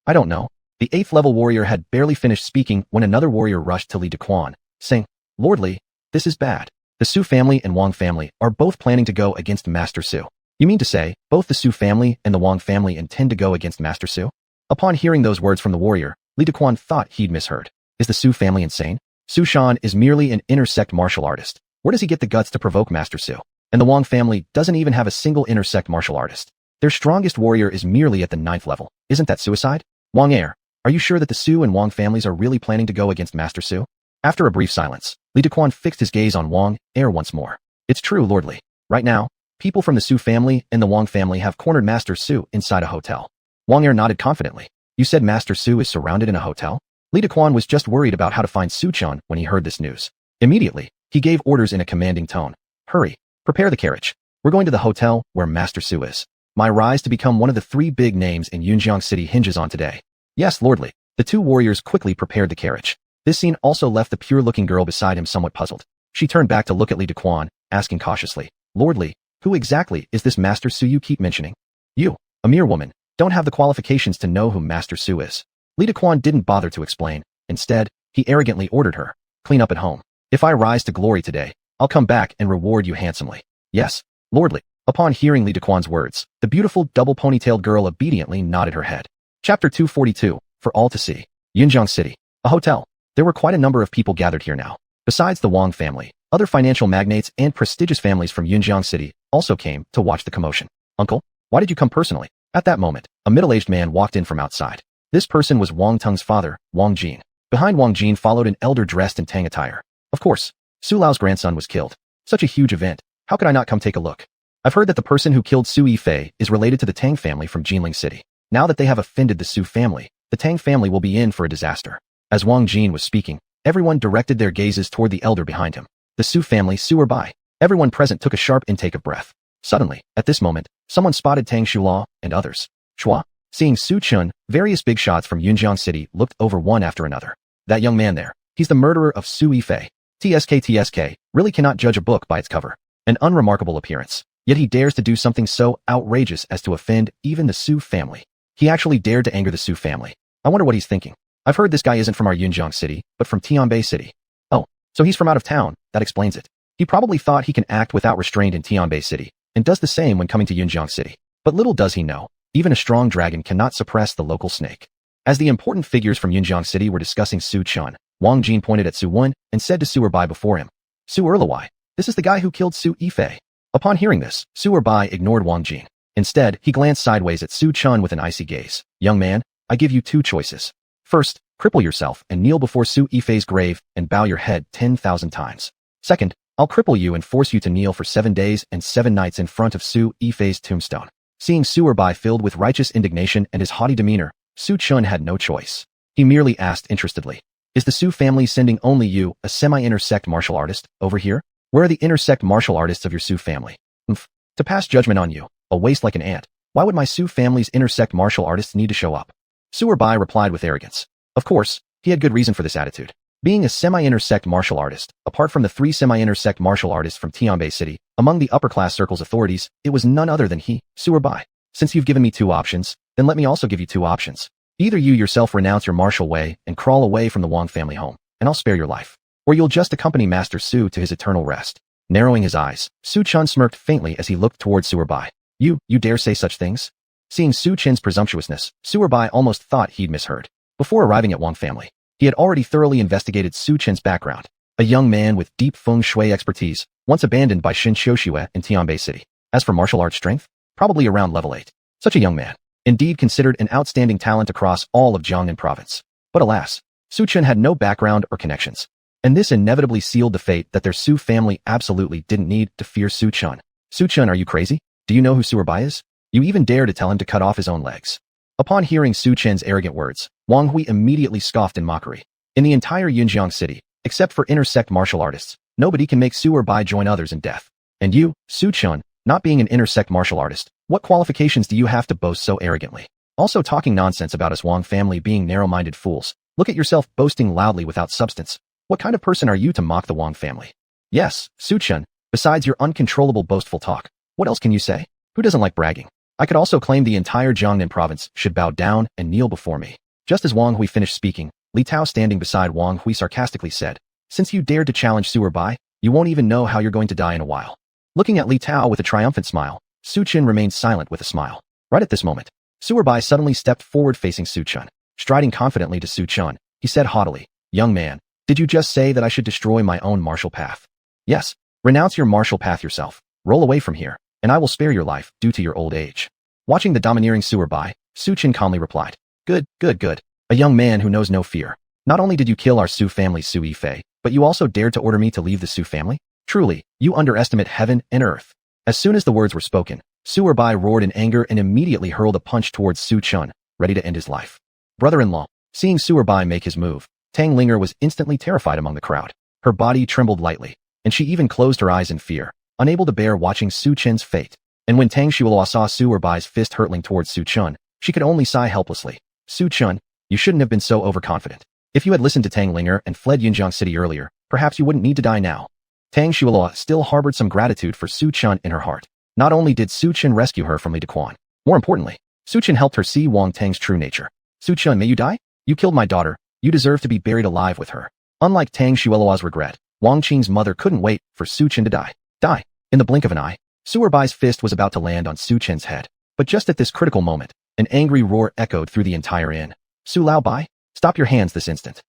I don't know. The 8th-level warrior had barely finished speaking when another warrior rushed to Li Dequan, saying, Lord Li, this is bad. The Su family and Wang family are both planning to go against Master Su. You mean to say, both the Su family and the Wang family intend to go against Master Su? Upon hearing those words from the warrior, Li Dequan thought he'd misheard. Is the Su family insane? Su Shan is merely an intersect martial artist. Where does he get the guts to provoke Master Su? And the Wang family doesn't even have a single intersect martial artist. Their strongest warrior is merely at the 9th level. Isn't that suicide? Wang Heir, are you sure that the Su and Wang families are really planning to go against Master Su? After a brief silence, Li Dequan fixed his gaze on Wang Heir once more. It's true, Lord Li. Right now, people from the Su family and the Wang family have cornered Master Su inside a hotel. Wang Heir nodded confidently. You said Master Su is surrounded in a hotel? Li Dequan was just worried about how to find Su Chun when he heard this news. Immediately, he gave orders in a commanding tone. Hurry, prepare the carriage. We're going to the hotel where Master Su is. My rise to become one of the 3 big names in Yunjiang City hinges on today. Yes, Lord Li. The 2 warriors quickly prepared the carriage. This scene also left the pure-looking girl beside him somewhat puzzled. She turned back to look at Li Dequan, asking cautiously, Lord Li, who exactly is this Master Su you keep mentioning? You, a mere woman, don't have the qualifications to know who Master Su is. Li Dequan didn't bother to explain. Instead, he arrogantly ordered her, clean up at home. If I rise to glory today, I'll come back and reward you handsomely. Yes, Lord Li. Upon hearing Li Dequan's words, the beautiful double-ponytailed girl obediently nodded her head. Chapter 242, For All to See. Yunjiang City. A hotel. There were quite a number of people gathered here now. Besides the Wang family, other financial magnates and prestigious families from Yunjiang City also came to watch the commotion. Uncle, why did you come personally? At that moment, a middle-aged man walked in from outside. This person was Wang Teng's father, Wang Jin. Behind Wang Jin followed an elder dressed in Tang attire. Of course, Su Lao's grandson was killed. Such a huge event. How could I not come take a look? I've heard that the person who killed Su Yifei is related to the Tang family from Jinling City. Now that they have offended the Su family, the Tang family will be in for a disaster. As Wang Jin was speaking, everyone directed their gazes toward the elder behind him. The Su family, Su er bai. Everyone present took a sharp intake of breath. Suddenly, at this moment, someone spotted Tang Shulao and others. Shua. Seeing Su Chun, various big shots from Yunjiang City looked over one after another. That young man there, he's the murderer of Su Yifei. TSK really cannot judge a book by its cover. An unremarkable appearance. Yet he dares to do something so outrageous as to offend even the Su family. He actually dared to anger the Su family. I wonder what he's thinking. I've heard this guy isn't from our Yunjiang City, but from Tianbei City. Oh, so he's from out of town, that explains it. He probably thought he can act without restraint in Tianbei City, and does the same when coming to Yunjiang City. But little does he know, even a strong dragon cannot suppress the local snake. As the important figures from Yunjiang City were discussing Su Chun, Wang Jin pointed at Su Wen and said to Su er bai before him, Su Erlawai, this is the guy who killed Su Yifei. Upon hearing this, Su er bai ignored Wang Jin. Instead, he glanced sideways at Su Chun with an icy gaze. Young man, I give you 2 choices. First, cripple yourself and kneel before Su Yifei's grave and bow your head 10,000 times. Second, I'll cripple you and force you to kneel for 7 days and 7 nights in front of Su Yifei's tombstone. Seeing Su er bai filled with righteous indignation and his haughty demeanor, Su Chun had no choice. He merely asked interestedly, is the Su family sending only you, a semi-intersect martial artist, over here? Where are the intersect martial artists of your Su family? To pass judgment on you, a waste like an ant. Why would my Su family's intersect martial artists need to show up? Su er bai replied with arrogance. Of course, he had good reason for this attitude. Being a semi-intersect martial artist, apart from the 3 semi-intersect martial artists from Tianbei City, among the upper-class circle's authorities, it was none other than he, Su er bai. Since you've given me 2 options, then let me also give you 2 options. Either you yourself renounce your martial way and crawl away from the Wang family home, and I'll spare your life. Or you'll just accompany Master Su to his eternal rest. Narrowing his eyes, Su Chun smirked faintly as he looked towards Su er bai. You dare say such things? Seeing Su Chin's presumptuousness, Su er bai almost thought he'd misheard. Before arriving at Wang family, he had already thoroughly investigated Su Chin's background. A young man with deep feng shui expertise, once abandoned by Shen Xiuxue in Tianbei City. As for martial arts strength, probably around level 8. Such a young man, indeed considered an outstanding talent across all of Jiangnan province. But alas, Su Chen had no background or connections. And this inevitably sealed the fate that their Su family absolutely didn't need to fear Su Chun. Su Chun, are you crazy? Do you know who Su er bai is? You even dare to tell him to cut off his own legs. Upon hearing Su Chen's arrogant words, Wang Hui immediately scoffed in mockery. In the entire Yunjiang City, except for intersect martial artists, nobody can make Su er bai join others in death. And you, Su Chun, not being an intersect martial artist, what qualifications do you have to boast so arrogantly? Also talking nonsense about us Wang family being narrow-minded fools. Look at yourself boasting loudly without substance. What kind of person are you to mock the Wang family? Yes, Su Chun, besides your uncontrollable boastful talk, what else can you say? Who doesn't like bragging? I could also claim the entire Jiangnan province should bow down and kneel before me. Just as Wang Hui finished speaking, Li Tao standing beside Wang Hui sarcastically said, since you dared to challenge Su er bai, you won't even know how you're going to die in a while. Looking at Li Tao with a triumphant smile, Su Chen remained silent with a smile. Right at this moment, Su er bai suddenly stepped forward facing Su Chun. Striding confidently to Su Chun, he said haughtily, young man, did you just say that I should destroy my own martial path? Yes, renounce your martial path yourself, roll away from here, and I will spare your life due to your old age. Watching the domineering Su er bai, Su Chen calmly replied, Good, good, good. A young man who knows no fear. Not only did you kill our Su family Su Yifei, but you also dared to order me to leave the Su family? Truly, you underestimate heaven and earth. As soon as the words were spoken, Su Erbai roared in anger and immediately hurled a punch towards Su Chun, ready to end his life. Brother-in-law, seeing Su Erbai make his move, Tang Linger was instantly terrified among the crowd. Her body trembled lightly, and she even closed her eyes in fear, unable to bear watching Su Chen's fate. And when Tang Xuanhuan saw Su Erbai's fist hurtling towards Su Chun, she could only sigh helplessly. Su Chun, you shouldn't have been so overconfident. If you had listened to Tang Linger and fled Yunjiang City earlier, perhaps you wouldn't need to die now. Tang Xuanhuan still harbored some gratitude for Su Chun in her heart. Not only did Su Chun rescue her from Li Dequan, more importantly, Su Chun helped her see Wang Tang's true nature. Su Chun, may you die? You killed my daughter. You deserve to be buried alive with her. Unlike Tang Xuanhuan's regret, Wang Qing's mother couldn't wait for Su Chun to die. Die. In the blink of an eye, Su Erbai's fist was about to land on Su Chen's head. But just at this critical moment, an angry roar echoed through the entire inn. Su Lao Bai, stop your hands this instant.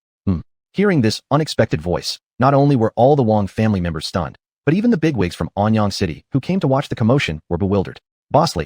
Hearing this unexpected voice, not only were all the Wang family members stunned, but even the bigwigs from Anyang City who came to watch the commotion were bewildered. Boss Li,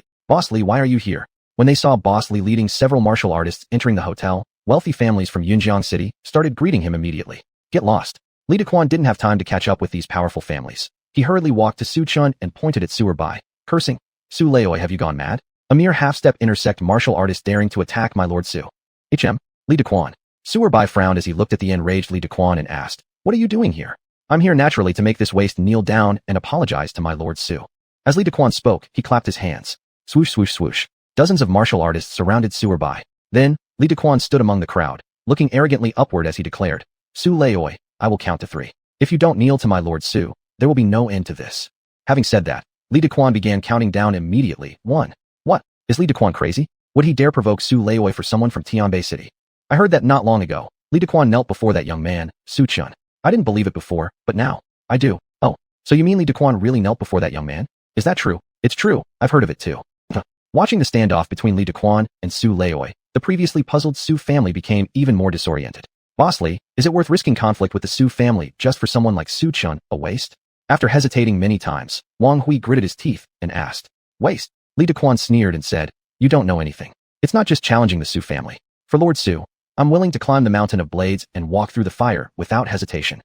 why are you here? When they saw Boss Li leading several martial artists entering the hotel, wealthy families from Yunjiang City started greeting him immediately. Get lost. Li Dequan didn't have time to catch up with these powerful families. He hurriedly walked to Su Chun and pointed at Su Erbai, cursing, Su Laoi, have you gone mad? A mere half-step intersect martial artist daring to attack my Lord Su. Li Dequan. Su Erbai frowned as he looked at the enraged Li Dequan and asked, what are you doing here? I'm here naturally to make this waste kneel down and apologize to my Lord Su. As Li Dequan spoke, he clapped his hands. Swoosh, swoosh, swoosh. Dozens of martial artists surrounded Su Erbai. Then, Li Dequan stood among the crowd, looking arrogantly upward as he declared, Su Laoi, I will count to 3. If you don't kneel to my Lord Su, there will be no end to this. Having said that, Li Dequan began counting down immediately. 1. What? Is Li Dequan crazy? Would he dare provoke Su Laoi for someone from Tianbei City? I heard that not long ago. Li Dequan knelt before that young man, Su Chun. I didn't believe it before, but now, I do. Oh, so you mean Li Dequan really knelt before that young man? Is that true? It's true, I've heard of it too. Watching the standoff between Li Dequan and Su Laoi, the previously puzzled Su family became even more disoriented. Boss Li, is it worth risking conflict with the Su family just for someone like Su Chun, a waste? After hesitating many times, Wang Hui gritted his teeth and asked, waste? Li Dequan sneered and said, you don't know anything. It's not just challenging the Su family. For Lord Su, I'm willing to climb the mountain of blades and walk through the fire without hesitation.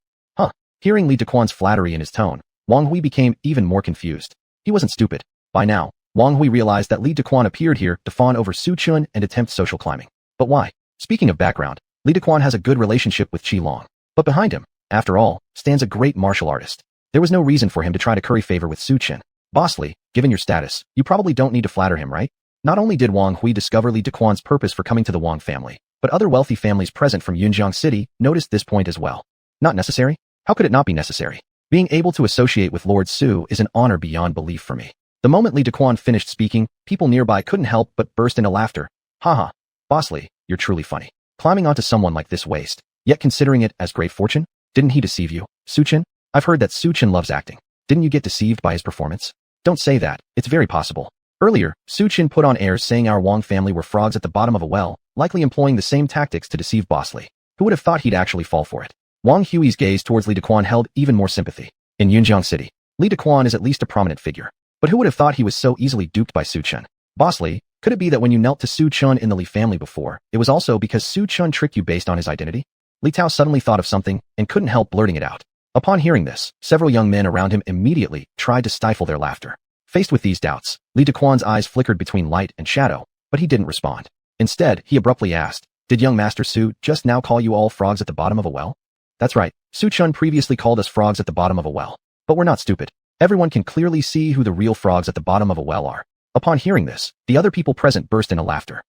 Hearing Li Dequan's flattery in his tone, Wang Hui became even more confused. He wasn't stupid. By now, Wang Hui realized that Li Dequan appeared here to fawn over Su Chun and attempt social climbing. But why? Speaking of background, Li Dequan has a good relationship with Qi Long. But behind him, after all, stands a great martial artist. There was no reason for him to try to curry favor with Su Chun. Boss Li, given your status, you probably don't need to flatter him, right? Not only did Wang Hui discover Li Dequan's purpose for coming to the Wang family, but other wealthy families present from Yunjiang City noticed this point as well. Not necessary? How could it not be necessary? Being able to associate with Lord Su is an honor beyond belief for me. The moment Li Dequan finished speaking, people nearby couldn't help but burst into laughter. Haha. Boss Li, you're truly funny. Climbing onto someone like this waste, yet considering it as great fortune? Didn't he deceive you, Su Chun? I've heard that Su Chun loves acting. Didn't you get deceived by his performance? Don't say that, it's very possible. Earlier, Su Chun put on airs saying our Wang family were frogs at the bottom of a well, likely employing the same tactics to deceive Boss Li. Who would have thought he'd actually fall for it? Wang Hui's gaze towards Li Dequan held even more sympathy. In Yunjiang City, Li Dequan is at least a prominent figure. But who would have thought he was so easily duped by Su Chun? Boss Li, could it be that when you knelt to Su Chun in the Li family before, it was also because Su Chun tricked you based on his identity? Li Tao suddenly thought of something and couldn't help blurting it out. Upon hearing this, several young men around him immediately tried to stifle their laughter. Faced with these doubts, Li Dequan's eyes flickered between light and shadow, but he didn't respond. Instead, he abruptly asked, did young Master Su just now call you all frogs at the bottom of a well? That's right, Su Chun previously called us frogs at the bottom of a well. But we're not stupid. Everyone can clearly see who the real frogs at the bottom of a well are. Upon hearing this, the other people present burst into laughter.